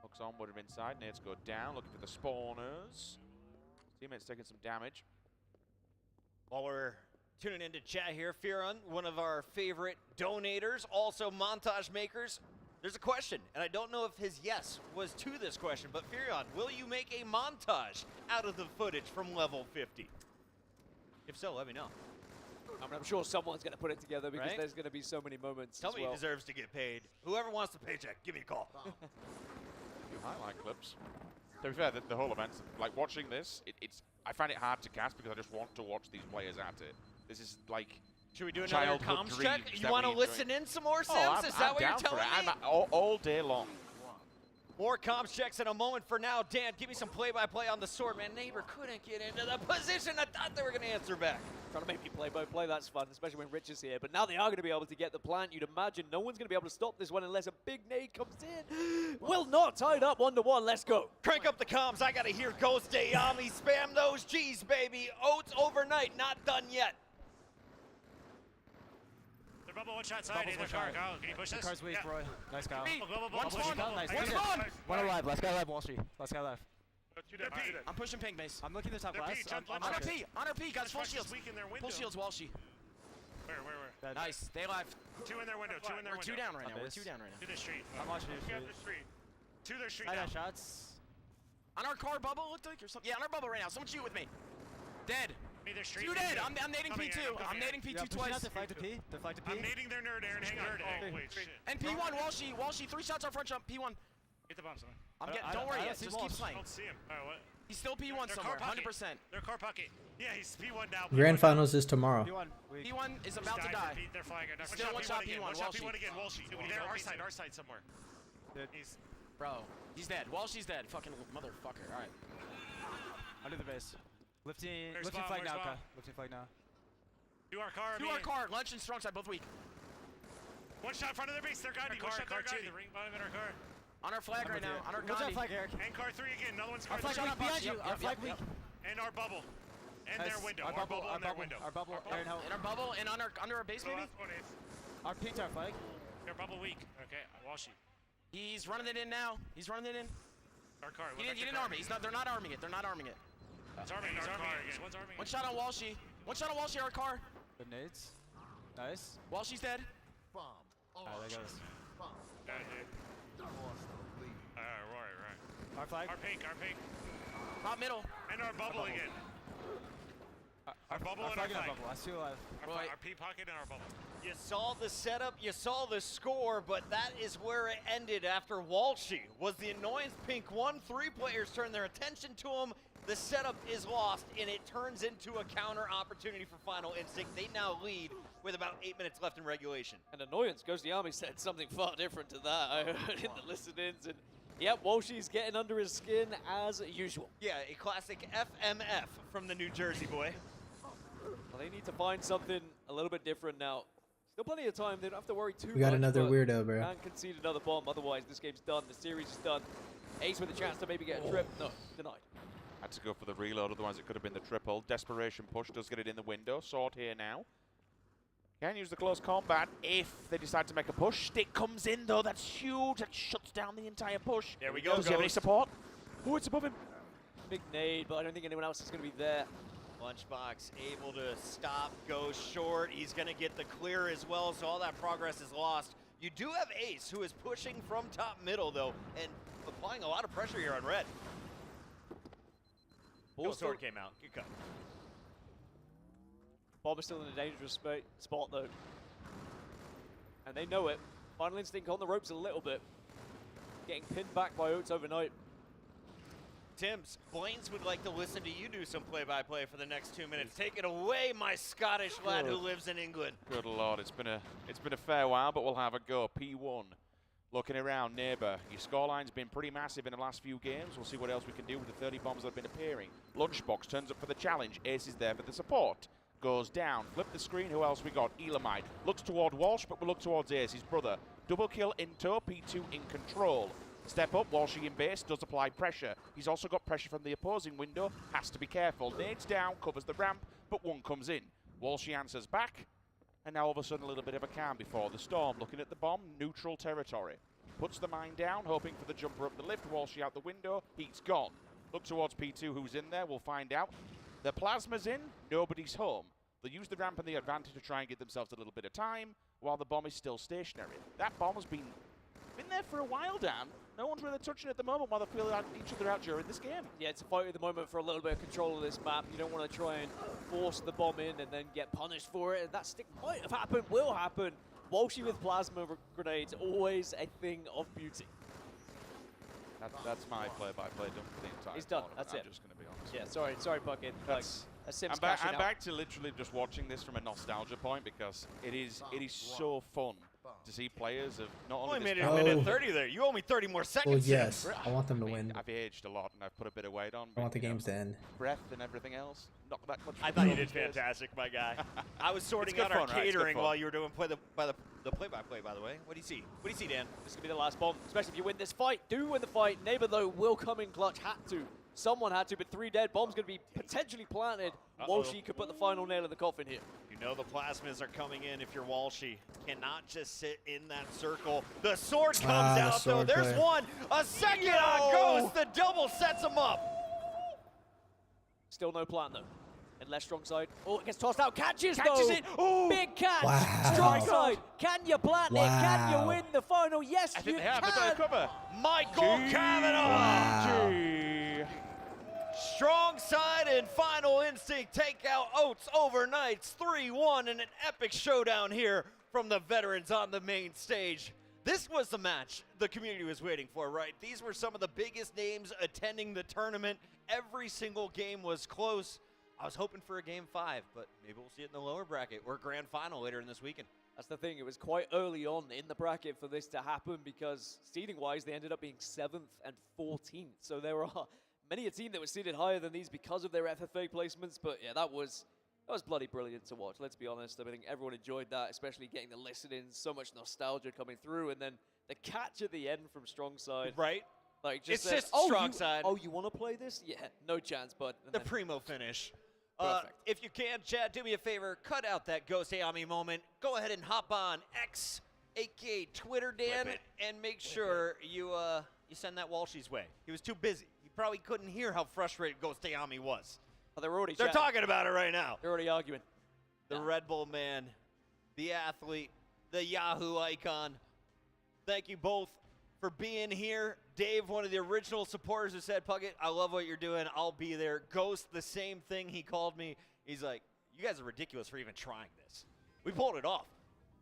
[SPEAKER 13] Hooks onward and inside. Nades go down, looking for the spawners. Teammates taking some damage.
[SPEAKER 1] While we're tuning into chat here, Firon, one of our favorite donators, also montage makers. There's a question, and I don't know if his yes was to this question, but Firon, will you make a montage out of the footage from level 50? If so, let me know.
[SPEAKER 14] I mean, I'm sure someone's going to put it together because
[SPEAKER 1] Right?
[SPEAKER 14] there's going to be so many moments.
[SPEAKER 1] Tell
[SPEAKER 14] as
[SPEAKER 1] me
[SPEAKER 14] well.
[SPEAKER 1] he deserves to get paid. Whoever wants the paycheck, give me a call.
[SPEAKER 13] A few highlight clips. To be fair, the whole event, like watching this, I find it hard to cast because I just want to watch these players at it. This is like
[SPEAKER 1] Should we do another
[SPEAKER 13] childhood
[SPEAKER 1] comms check?
[SPEAKER 13] dreams
[SPEAKER 1] You
[SPEAKER 13] that
[SPEAKER 1] want to
[SPEAKER 13] we enjoy.
[SPEAKER 1] listen in some more, Sims?
[SPEAKER 13] Oh,
[SPEAKER 1] Is
[SPEAKER 13] I'm
[SPEAKER 1] that what you're
[SPEAKER 13] down for
[SPEAKER 1] telling
[SPEAKER 13] it.
[SPEAKER 1] me?
[SPEAKER 13] I'm all day long.
[SPEAKER 1] More comms checks in a moment. For now, Dan, give me some play-by-play on the sword. Man, neighbor couldn't get into the position. I thought they were going to answer back.
[SPEAKER 14] Trying to make me play-by-play, that's fun, especially when Rich is here. But now they are going to be able to get the plant. You'd imagine no one's going to be able to stop this one unless a big nade comes in. Will not, tied up 1-1. Let's go.
[SPEAKER 1] Crank up the comms. I got to hear Ghost Ami spam those G's, baby. Oats overnight, not done yet.
[SPEAKER 7] They're bubble one shot side. Either car. Kyle, can you push this?
[SPEAKER 4] Car's weak,
[SPEAKER 7] Yeah.
[SPEAKER 4] Roy. Nice, Kyle.
[SPEAKER 7] One spawn.
[SPEAKER 4] Nice.
[SPEAKER 7] One spawn.
[SPEAKER 4] One alive. Last guy alive, Wall Street. Last guy alive.
[SPEAKER 7] They're P.
[SPEAKER 12] I'm pushing pink base.
[SPEAKER 4] I'm looking at the top
[SPEAKER 7] They're
[SPEAKER 4] glass.
[SPEAKER 7] P. Jump left.
[SPEAKER 12] On our P. On our P. Got full
[SPEAKER 7] Fresh is
[SPEAKER 12] shields.
[SPEAKER 7] weak in their window.
[SPEAKER 12] Full shields, Walshy.
[SPEAKER 7] Where?
[SPEAKER 12] Nice. They alive.
[SPEAKER 7] Two in their window. Two in their
[SPEAKER 12] We're
[SPEAKER 7] window.
[SPEAKER 12] two down right
[SPEAKER 4] On
[SPEAKER 12] now. We're
[SPEAKER 4] base.
[SPEAKER 12] two down right now.
[SPEAKER 7] To the street.
[SPEAKER 4] I'm watching your
[SPEAKER 7] Get
[SPEAKER 4] street.
[SPEAKER 7] the street. To their street
[SPEAKER 4] I
[SPEAKER 7] now.
[SPEAKER 4] got shots.
[SPEAKER 12] On our car bubble, looked like or something. Yeah, on our bubble right now. Someone shoot with me. Dead.
[SPEAKER 7] Either street.
[SPEAKER 12] Two dead. I'm nading
[SPEAKER 7] Coming
[SPEAKER 12] P2.
[SPEAKER 7] in,
[SPEAKER 12] I'm
[SPEAKER 7] coming in.
[SPEAKER 12] nading
[SPEAKER 4] Yeah,
[SPEAKER 12] P2
[SPEAKER 4] pushing out
[SPEAKER 12] twice.
[SPEAKER 4] deflect to P. Deflect to P.
[SPEAKER 7] I'm nading their nerd, Aaron. Hang on. Oh, wait, shit.
[SPEAKER 12] And P1, Walshy, 3 shots on front jump, P1.
[SPEAKER 7] Get the bomb, son.
[SPEAKER 12] Don't worry
[SPEAKER 4] I
[SPEAKER 12] yet,
[SPEAKER 4] don't see
[SPEAKER 12] just keep
[SPEAKER 4] Walsh.
[SPEAKER 7] I
[SPEAKER 12] playing.
[SPEAKER 7] don't see him. Alright, what?
[SPEAKER 12] He's still P1
[SPEAKER 7] They're
[SPEAKER 12] somewhere,
[SPEAKER 7] car pocket.
[SPEAKER 12] 100%.
[SPEAKER 7] They're car pocket. Yeah, he's P1 now.
[SPEAKER 16] Grand
[SPEAKER 7] P1
[SPEAKER 16] finals is tomorrow.
[SPEAKER 4] P1. Weak.
[SPEAKER 12] P1 is about to die.
[SPEAKER 7] They're flying.
[SPEAKER 12] Still one shot P1,
[SPEAKER 7] One shot
[SPEAKER 12] Walshy.
[SPEAKER 7] P1 again. Walshy. They're our side somewhere.
[SPEAKER 4] Dead.
[SPEAKER 7] He's
[SPEAKER 12] Bro, he's dead. Walshy's dead. Fucking motherfucker. All right.
[SPEAKER 4] Under the base. Lifting
[SPEAKER 7] Where's
[SPEAKER 4] flag
[SPEAKER 7] bomb?
[SPEAKER 4] now,
[SPEAKER 7] Where's
[SPEAKER 4] Ka.
[SPEAKER 7] bomb?
[SPEAKER 4] Lifting flag now.
[SPEAKER 7] do our car.
[SPEAKER 12] Do our car. Lunch and strong side, both weak.
[SPEAKER 7] One shot in front of their base. They're Gandhi. One shot
[SPEAKER 12] car
[SPEAKER 7] Gandhi.
[SPEAKER 12] two.
[SPEAKER 7] The ring bottom in our car.
[SPEAKER 12] On our flag right now. On our
[SPEAKER 4] Watch
[SPEAKER 12] Gandhi.
[SPEAKER 4] out, flag, Eric.
[SPEAKER 7] And car 3 again. Another one's
[SPEAKER 4] Our
[SPEAKER 7] car
[SPEAKER 4] flag
[SPEAKER 7] 3.
[SPEAKER 4] weak behind you. Our flag weak.
[SPEAKER 7] And our bubble. And their window.
[SPEAKER 4] Our bubble.
[SPEAKER 7] and their window.
[SPEAKER 4] Our bubble. Aaron, help.
[SPEAKER 12] In our bubble and under our base,
[SPEAKER 7] The
[SPEAKER 12] maybe?
[SPEAKER 7] last one is.
[SPEAKER 4] Our pinked our flag.
[SPEAKER 7] They're bubble weak. Okay, Walshy.
[SPEAKER 24] He's running it in now. He's running it in.
[SPEAKER 7] Our car.
[SPEAKER 24] He didn't arm it. They're not arming it. They're not arming it.
[SPEAKER 7] He's arming our car again. One's arming
[SPEAKER 24] One shot on Walshy. One shot on Walshy, our car.
[SPEAKER 4] Good nades. Nice.
[SPEAKER 24] Walshy's dead.
[SPEAKER 4] Alright, there goes.
[SPEAKER 7] Yeah, dude. Right.
[SPEAKER 4] Our flag.
[SPEAKER 7] Our pink.
[SPEAKER 24] Top middle.
[SPEAKER 7] And our bubble again. Our bubble and our flag.
[SPEAKER 4] Bubble. I see alive.
[SPEAKER 7] Our pea pocket and our bubble.
[SPEAKER 1] You saw the setup, you saw the score, but that is where it ended after Walshy was the annoyance. Pink won. 3 players turned their attention to him. The setup is lost, and it turns into a counter opportunity for Final Instinct. They now lead with about 8 minutes left in regulation.
[SPEAKER 14] And Annoyance Goes the Army said something far different to that. I heard in the listen-ins. And yep, Walshy's getting under his skin as usual.
[SPEAKER 1] Yeah, a classic FMF from the New Jersey boy.
[SPEAKER 14] Well, they need to find something a little bit different now. Still plenty of time. They don't have to worry too much.
[SPEAKER 16] We got another weirdo, bro.
[SPEAKER 14] And concede another bomb. Otherwise, this game's done. The series is done. Ace with a chance to maybe get a trip. No, denied.
[SPEAKER 13] Had to go for the reload, otherwise it could have been the triple. Desperation push does get it in the window. Sword here now. Can use the close combat if they decide to make a push. Stick comes in though, that's huge. That shuts down the entire push.
[SPEAKER 1] There we go.
[SPEAKER 13] Does he have any support? Oh, it's above him.
[SPEAKER 14] Big nade, but I don't think anyone else is going to be there.
[SPEAKER 1] Lunchbox able to stop, go short. He's going to get the clear as well, so all that progress is lost. You do have Ace, who is pushing from top middle, though, and applying a lot of pressure here on red. No sword came out. Good cut.
[SPEAKER 14] Bomb is still in a dangerous spot, though. And they know it. Final Instinct on the ropes a little bit. Getting pinned back by Oats overnight.
[SPEAKER 1] Tim's, Blaine's would like to listen to you do some play-by-play for the next 2 minutes. Take it away, my Scottish lad who lives in England.
[SPEAKER 13] Good Lord, it's been a fair while, but we'll have a go. P1. Looking around, neighbour. Your scoreline's been pretty massive in the last few games. We'll see what else we can do with the 30 bombs that have been appearing. Lunchbox turns up for the challenge. Ace is there for the support. Goes down. Flip the screen. Who else we got? Elamite. Looks toward Walsh, but we'll look towards Ace, his brother. Double kill in tow. P2 in control. Step up. Walshy in base. Does apply pressure. He's also got pressure from the opposing window. Has to be careful. Nades down. Covers the ramp, but one comes in. Walshy answers back. And now all of a sudden a little bit of a calm before the storm. Looking at the bomb, neutral territory. Puts the mine down, hoping for the jumper up the lift. Walshy out the window, he's gone. Look towards P2, who's in there, we'll find out. The plasma's in, nobody's home. They'll use the ramp and the advantage to try and give themselves a little bit of time while the bomb is still stationary. That bomb has been there for a while, Dan. No one's really touching it at the moment while they feel each other out during this game.
[SPEAKER 14] Yeah, it's a fight at the moment for a little bit of control of this map. You don't want to try and force the bomb in and then get punished for it. And that stick might have happened, will happen. Walshy with plasma grenades, always a thing of beauty.
[SPEAKER 13] That's my play-by-play done for the entire
[SPEAKER 14] He's done,
[SPEAKER 13] tournament.
[SPEAKER 14] that's
[SPEAKER 13] I'm
[SPEAKER 14] it.
[SPEAKER 13] just going to be honest.
[SPEAKER 14] Yeah, sorry, Bucket.
[SPEAKER 13] I'm back to literally just watching this from a nostalgia point because it is so fun to see players of not only
[SPEAKER 1] made it a minute 30 there. You owe me 30 more seconds.
[SPEAKER 16] Well, yes, I want them to win.
[SPEAKER 13] I've aged a lot and I've put a bit of weight on.
[SPEAKER 16] I want the games to end.
[SPEAKER 13] Breath and everything else. Not that much.
[SPEAKER 1] I thought you did fantastic, my guy. I was sorting out our catering while you were doing the play-by-play, by the way. What do you see? What do you see, Dan?
[SPEAKER 14] This could be the last bomb, especially if you win this fight. Do win the fight. Neighbor, though, will come in clutch. Had to. Someone had to, but 3 dead. Bomb's going to be potentially planted. Walshy could put the final nail in the coffin here.
[SPEAKER 1] You know the plasmas are coming in if you're Walshy. Cannot just sit in that circle. The sword comes out, though. There's one. A second on goes. The double sets him up.
[SPEAKER 14] Still no plan, though. Unless strong side. Oh, it gets tossed out. Catches
[SPEAKER 1] it.
[SPEAKER 14] Oh, big catch. Wow. Strong side. Can you plant it? Can you win the final? Yes,
[SPEAKER 13] I think
[SPEAKER 14] you
[SPEAKER 13] they have.
[SPEAKER 14] can.
[SPEAKER 13] They've got a cover.
[SPEAKER 1] Michael Cavanaugh.
[SPEAKER 16] Wow.
[SPEAKER 1] Strong side and Final Instinct take out Oats overnights 3-1 in an epic showdown here from the veterans on the main stage. This was the match the community was waiting for, right? These were some of the biggest names attending the tournament. Every single game was close. I was hoping for a game 5, but maybe we'll see it in the lower bracket or grand final later in this weekend.
[SPEAKER 14] That's the thing. It was quite early on in the bracket for this to happen because seeding-wise, they ended up being 7th and 14th. So there are many a team that was seeded higher than these because of their FFA placements. But yeah, that was bloody brilliant to watch. Let's be honest. I think everyone enjoyed that, especially getting the listen-ins. So much nostalgia coming through, and then the catch at the end from Strong Side.
[SPEAKER 1] Right.
[SPEAKER 14] Like just
[SPEAKER 1] it's just Strong Side.
[SPEAKER 14] Oh, you want to play this? Yeah, no chance. But
[SPEAKER 1] the primo finish.
[SPEAKER 14] Perfect.
[SPEAKER 1] If you can, Chad, do me a favor. Cut out that Ghost Ayami moment. Go ahead and hop on X aka Twitter Dan, and make sure you send that Walshy's way. He was too busy. He probably couldn't hear how frustrated Ghostayami was.
[SPEAKER 14] Oh, they're
[SPEAKER 1] They're talking about it right now.
[SPEAKER 14] They're already arguing.
[SPEAKER 1] The Red Bull man, the athlete, the Yahoo icon. Thank you both for being here. Dave, one of the original supporters, who said, Puckett, I love what you're doing. I'll be there. Ghost, the same thing. He called me. He's like, you guys are ridiculous for even trying this. We pulled it off.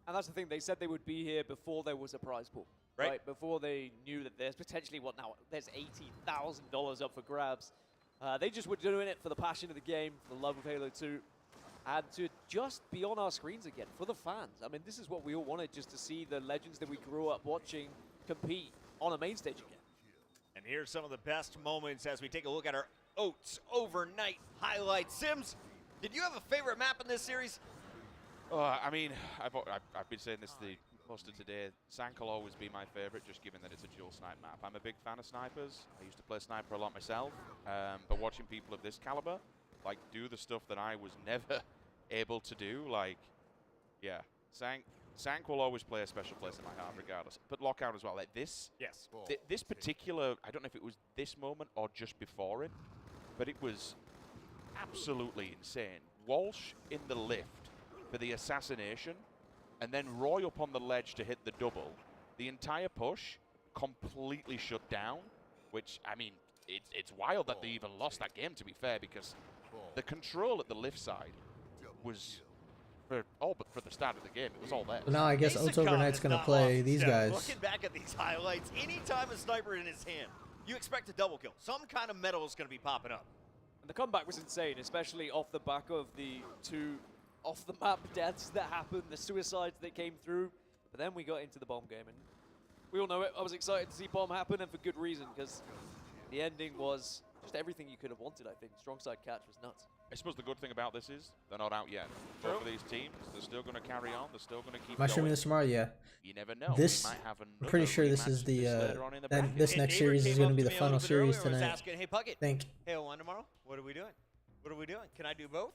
[SPEAKER 14] And that's the thing. They said they would be here before there was a prize pool. Right? Before they knew that there's potentially, what now? There's $80,000 up for grabs. They just were doing it for the passion of the game, for the love of Halo 2, and to just be on our screens again for the fans. I mean, this is what we all wanted, just to see the legends that we grew up watching compete on a main stage again.
[SPEAKER 1] And here's some of the best moments as we take a look at our Oats overnight highlights. Sims, did you have a favorite map in this series?
[SPEAKER 13] I mean, I've been saying this most of today. Sank will always be my favorite, just given that it's a dual snipe map. I'm a big fan of snipers. I used to play sniper a lot myself, but watching people of this caliber like do the stuff that I was never able to do, like, yeah, Sank will always play a special place in my heart, regardless. But Lockout as well, like this.
[SPEAKER 1] Yes.
[SPEAKER 13] This particular, I don't know if it was this moment or just before it, but it was absolutely insane. Walsh in the lift for the assassination, and then Roy up on the ledge to hit the double. The entire push completely shut down, which, I mean, it's wild that they even lost that game, to be fair, because the control at the lift side was, but for the start of the game, it was all there.
[SPEAKER 16] Well, now I guess Oats Overnight's going to play these guys.
[SPEAKER 1] Looking back at these highlights, anytime a sniper in his hand, you expect a double kill. Some kind of medal is going to be popping up.
[SPEAKER 14] And the comeback was insane, especially off the back of the 2 off-the-map deaths that happened, the suicides that came through. But then we got into the bomb game, and we all know it. I was excited to see bomb happen, and for good reason, because the ending was just everything you could have wanted, I think. Strong side catch was nuts.
[SPEAKER 13] I suppose the good thing about this is they're not out yet. Both of these teams, they're still going to carry on. They're still going to keep
[SPEAKER 16] Mushrooming
[SPEAKER 13] going.
[SPEAKER 16] this tomorrow, yeah.
[SPEAKER 13] You never know.
[SPEAKER 16] This,
[SPEAKER 13] might have
[SPEAKER 16] I'm pretty sure this is this next series is going to be the final series tonight.
[SPEAKER 1] Asking, hey, Puckett,
[SPEAKER 16] think.
[SPEAKER 1] Hey, one tomorrow? What are we doing? What are we doing? Can I do both?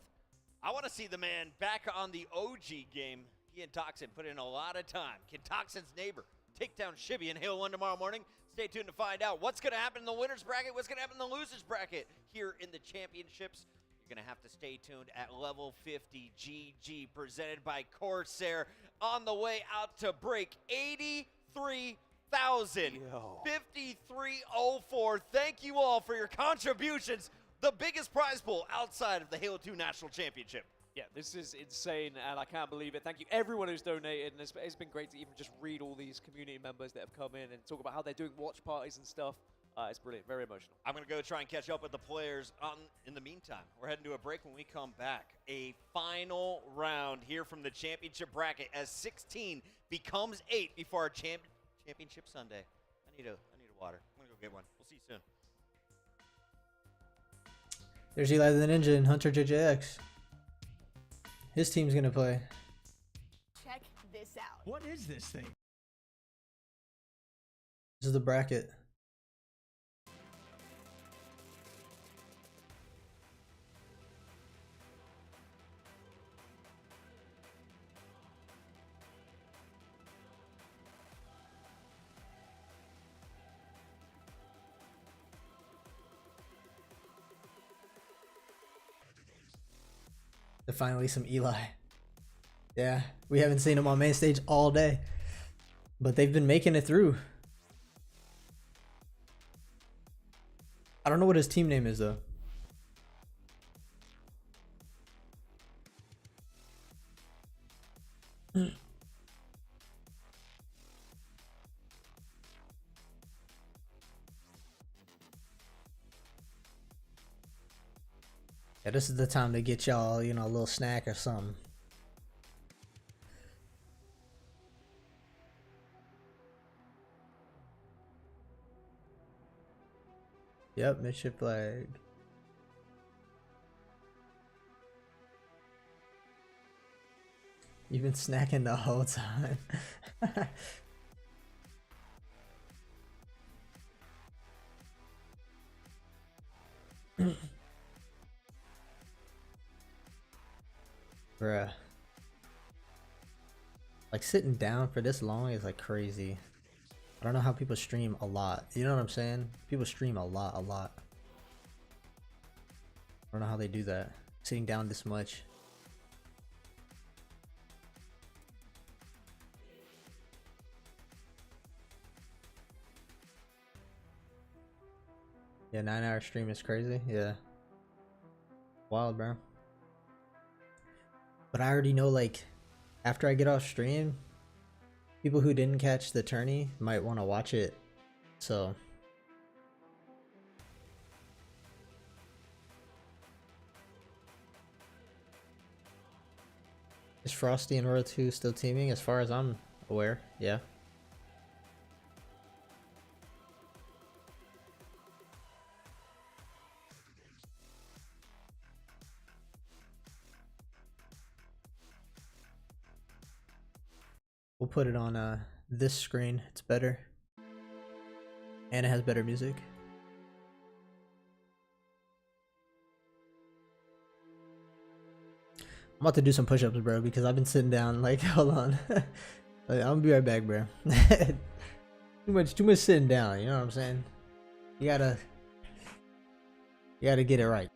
[SPEAKER 1] I want to see the man back on the OG game. He and Toxin put in a lot of time. Can Toxin's neighbor take down Shibby and Halo 1 tomorrow morning? Stay tuned to find out what's going to happen in the winner's bracket, what's going to happen in the loser's bracket here in the championships. You're going to have to stay tuned at Level 50 GG, presented by Corsair, on the way out to break 83,000. 5304. Thank you all for your contributions. The biggest prize pool outside of the Halo 2 National Championship.
[SPEAKER 14] Yeah, this is insane, and I can't believe it. Thank you everyone who's donated, and it's been great to even just read all these community members that have come in and talk about how they're doing watch parties and stuff. It's brilliant, very emotional.
[SPEAKER 1] I'm going to go try and catch up with the players in the meantime. We're heading to a break. When we come back, a final round here from the championship bracket as 16 becomes 8 before our championship Sunday. I need a water. I'm going to go get one. We'll see you soon.
[SPEAKER 16] There's Eli the Ninja and Hunter JJX. His team's gonna play.
[SPEAKER 2] Check this out.
[SPEAKER 11] What is this thing?
[SPEAKER 16] This is the bracket. Finally some Eli. Yeah, we haven't seen him on main stage all day, but they've been making it through. I don't know what his team name is though. Yeah, this is the time to get y'all, you know, a little snack or something. Yep, midship flag. You've been snacking the whole time. Bruh. Like sitting down for this long is like crazy. I don't know how people stream a lot. You know what I'm saying? People stream a lot. I don't know how they do that. Sitting down this much. Yeah, 9-hour stream is crazy. Yeah. Wild, bro. But I already know, like, after I get off stream, people who didn't catch the tourney might want to watch it. So. Is Frosty and Royal 2 still teaming as far as I'm aware? Yeah. We'll put it on this screen. It's better. And it has better music. I'm about to do some push-ups, bro, because I've been sitting down. Like, hold on. I'm gonna be right back, bro. too much sitting down. You know what I'm saying? You gotta get it right.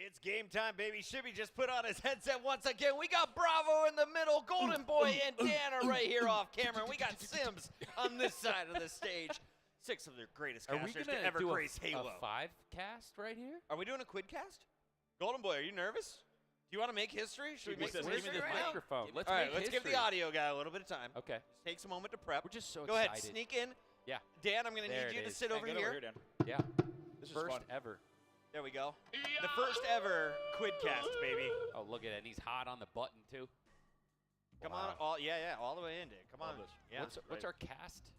[SPEAKER 1] It's game time, baby. Shibby just put on his headset once again. We got Bravo in the middle, Golden Boy and Dan are right here off camera. We got Sims on this side of the stage. 6 of their greatest casters to ever grace Halo.
[SPEAKER 3] A 5 cast right here?
[SPEAKER 1] Are we doing a quid cast? Golden Boy, are you nervous? Do you want to make history? Should we make some history right now?
[SPEAKER 3] Microphone.
[SPEAKER 1] All right, let's give the audio guy a little bit of time.
[SPEAKER 3] Okay.
[SPEAKER 1] Just takes a moment to prep.
[SPEAKER 3] We're just so
[SPEAKER 1] Go
[SPEAKER 3] excited.
[SPEAKER 1] ahead, sneak in.
[SPEAKER 3] Yeah.
[SPEAKER 1] Dan, I'm going to need you to sit over here.
[SPEAKER 20] Dan.
[SPEAKER 3] Yeah.
[SPEAKER 20] This is
[SPEAKER 3] First
[SPEAKER 20] fun.
[SPEAKER 3] ever.
[SPEAKER 1] There we go. The first ever quid cast, baby.
[SPEAKER 3] Oh, look at it. And he's hot on the button, too.
[SPEAKER 1] Come on. All the way in, Dan. Come on. Yeah.
[SPEAKER 3] What's our cast?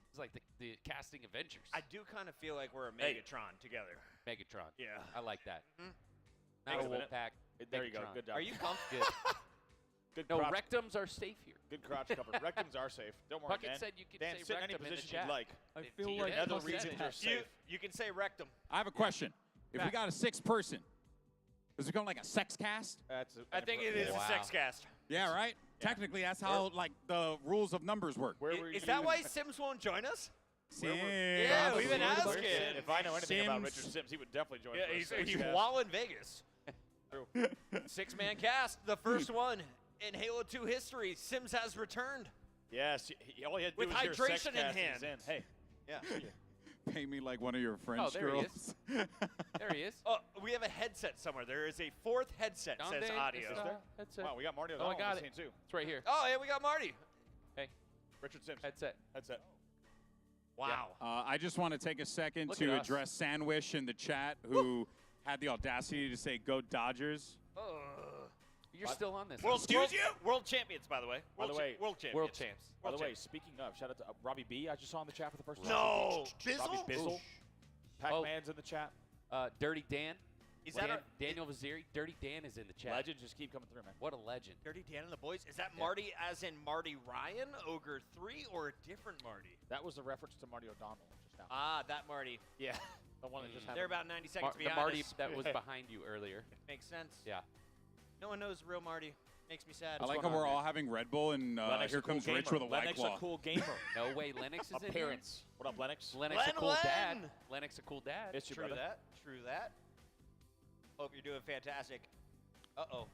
[SPEAKER 3] It's like the casting Avengers.
[SPEAKER 1] I do kind of feel like we're a Megatron together.
[SPEAKER 3] Megatron.
[SPEAKER 1] Yeah.
[SPEAKER 3] I like that.
[SPEAKER 1] Mm-hmm.
[SPEAKER 3] Not a wolf pack.
[SPEAKER 20] There you go. Good job.
[SPEAKER 1] Are you comfortable?
[SPEAKER 20] Good
[SPEAKER 3] No,
[SPEAKER 20] crotch.
[SPEAKER 3] rectums are safe here.
[SPEAKER 20] Good crotch cover. Rectums are safe. Don't worry,
[SPEAKER 3] Puckett
[SPEAKER 20] Dan.
[SPEAKER 3] said you can
[SPEAKER 20] Dan,
[SPEAKER 3] say
[SPEAKER 20] sit in any
[SPEAKER 3] rectum in the
[SPEAKER 20] position
[SPEAKER 3] chat.
[SPEAKER 20] you'd like.
[SPEAKER 11] I feel like
[SPEAKER 20] Other
[SPEAKER 11] Puckett
[SPEAKER 20] reasons
[SPEAKER 11] said
[SPEAKER 20] are safe.
[SPEAKER 1] You can say rectum.
[SPEAKER 11] I have a question. If we got a 6th person, is it going like a sex cast?
[SPEAKER 1] I think it is a sex cast.
[SPEAKER 11] Yeah, right? Technically, that's how like the rules of numbers work.
[SPEAKER 1] Is that why Sims won't join us?
[SPEAKER 11] Sims.
[SPEAKER 1] Yeah, we've been asking.
[SPEAKER 20] If I know anything about
[SPEAKER 11] Sims.
[SPEAKER 20] Richard Sims, he would definitely join.
[SPEAKER 1] Yeah, he's while in Vegas. 6-man cast, the first one in Halo 2 history. Sims has returned.
[SPEAKER 20] Yes, all he had to do
[SPEAKER 1] With
[SPEAKER 20] was hear sex
[SPEAKER 1] hydration in
[SPEAKER 20] cast and
[SPEAKER 1] hand.
[SPEAKER 20] he's in. Hey.
[SPEAKER 1] Yeah.
[SPEAKER 11] Pay me like one of your French
[SPEAKER 3] there he
[SPEAKER 11] girls.
[SPEAKER 3] is. There he is.
[SPEAKER 1] Oh, we have a headset somewhere. There is a 4th headset, says audio.
[SPEAKER 3] Headset.
[SPEAKER 20] Wow, we got Marty
[SPEAKER 3] Oh, I
[SPEAKER 20] on
[SPEAKER 3] got
[SPEAKER 20] the
[SPEAKER 3] it.
[SPEAKER 20] scene too.
[SPEAKER 3] It's right here.
[SPEAKER 1] Oh, yeah, we got Marty.
[SPEAKER 3] Hey,
[SPEAKER 20] Richard Sims.
[SPEAKER 3] headset.
[SPEAKER 20] Headset.
[SPEAKER 1] Wow.
[SPEAKER 11] I just want to take a second
[SPEAKER 3] Look
[SPEAKER 11] to
[SPEAKER 3] at us.
[SPEAKER 11] address Sandwich in the chat, who had the audacity to say "Go Dodgers."
[SPEAKER 3] You're still on this.
[SPEAKER 1] World champions, by the way.
[SPEAKER 20] By the way,
[SPEAKER 1] world champions.
[SPEAKER 3] World champs.
[SPEAKER 20] By the way, speaking of, shout out to Robbie B. I just saw in the chat for the first time.
[SPEAKER 1] No,
[SPEAKER 20] Robbie
[SPEAKER 1] Bizzle?
[SPEAKER 20] Bizzle. Pac-Man's in the chat.
[SPEAKER 3] Dirty Dan.
[SPEAKER 1] Is that
[SPEAKER 3] Daniel Vaziri? Dirty Dan is in the chat.
[SPEAKER 20] Legends just keep coming through, man.
[SPEAKER 3] What a legend.
[SPEAKER 1] Dirty Dan and the boys? Is that Marty as in Marty Ryan, Ogre 3, or a different Marty?
[SPEAKER 20] That was the reference to Marty O'Donnell just now.
[SPEAKER 1] Ah, that Marty.
[SPEAKER 20] Yeah. The one that just happened.
[SPEAKER 1] They're about 90 seconds
[SPEAKER 3] The
[SPEAKER 1] behind
[SPEAKER 3] Marty
[SPEAKER 1] us.
[SPEAKER 3] that was behind you earlier.
[SPEAKER 1] Makes sense.
[SPEAKER 3] Yeah.
[SPEAKER 1] No one knows the real Marty. Makes me sad.
[SPEAKER 11] I like how we're all having Red Bull, and here comes Rich with a White
[SPEAKER 20] Lennox
[SPEAKER 11] Claw.
[SPEAKER 20] a cool gamer.
[SPEAKER 3] No way, Lennox is in
[SPEAKER 20] Appearance. What up, Lennox?
[SPEAKER 3] Lennox a cool dad. Lennox a cool dad.
[SPEAKER 20] It's your
[SPEAKER 1] True
[SPEAKER 20] brother.
[SPEAKER 1] that. True that. Hope you're doing fantastic. Uh-oh.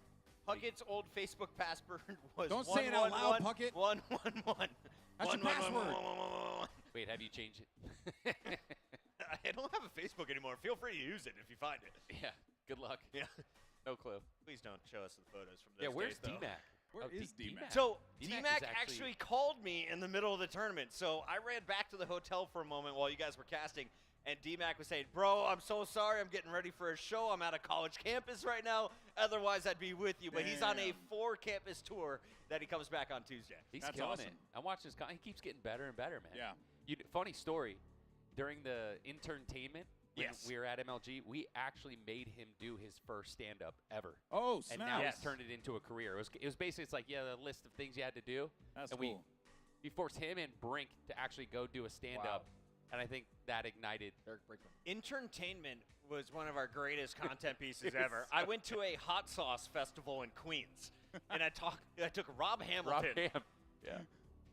[SPEAKER 1] Puckett's old Facebook password was
[SPEAKER 11] Don't say it out loud, Puckett.
[SPEAKER 1] 111.
[SPEAKER 11] That's your password.
[SPEAKER 3] Wait, have you changed it?
[SPEAKER 1] I don't have a Facebook anymore. Feel free to use it if you find it.
[SPEAKER 3] Yeah. Good luck.
[SPEAKER 1] Yeah.
[SPEAKER 3] No clue.
[SPEAKER 1] Please don't show us the photos from those
[SPEAKER 3] Yeah, where's
[SPEAKER 1] days, though.
[SPEAKER 3] D-Mac?
[SPEAKER 11] Where is D-Mac?
[SPEAKER 1] So
[SPEAKER 3] D-Mac
[SPEAKER 1] D-Mac
[SPEAKER 3] is
[SPEAKER 1] actually called me in the middle of the tournament. So I ran back to the hotel for a moment while you guys were casting, and D-Mac was saying, "Bro, I'm so sorry. I'm getting ready for a show. I'm at a college campus right now. Otherwise, I'd be with you." But he's on a 4-campus tour that he comes back on Tuesday.
[SPEAKER 3] He's
[SPEAKER 11] That's
[SPEAKER 3] killing
[SPEAKER 11] awesome.
[SPEAKER 3] it. I'm watching his. He keeps getting better and better, man.
[SPEAKER 11] Yeah.
[SPEAKER 3] Funny story. During the interntainment, when
[SPEAKER 1] Yes.
[SPEAKER 3] we were at MLG, we actually made him do his first stand-up ever.
[SPEAKER 11] Oh,
[SPEAKER 3] And
[SPEAKER 11] snap.
[SPEAKER 3] now he's turned it into a career. It was basically, it's like, yeah, the list of things you had to do.
[SPEAKER 11] That's
[SPEAKER 3] and
[SPEAKER 11] cool.
[SPEAKER 3] we forced him and Brink to actually go do a stand-up. And I think that ignited.
[SPEAKER 1] Interntainment was one of our greatest content pieces ever. I went to a hot sauce festival in Queens, and I took Rob Hamilton.
[SPEAKER 3] Yeah.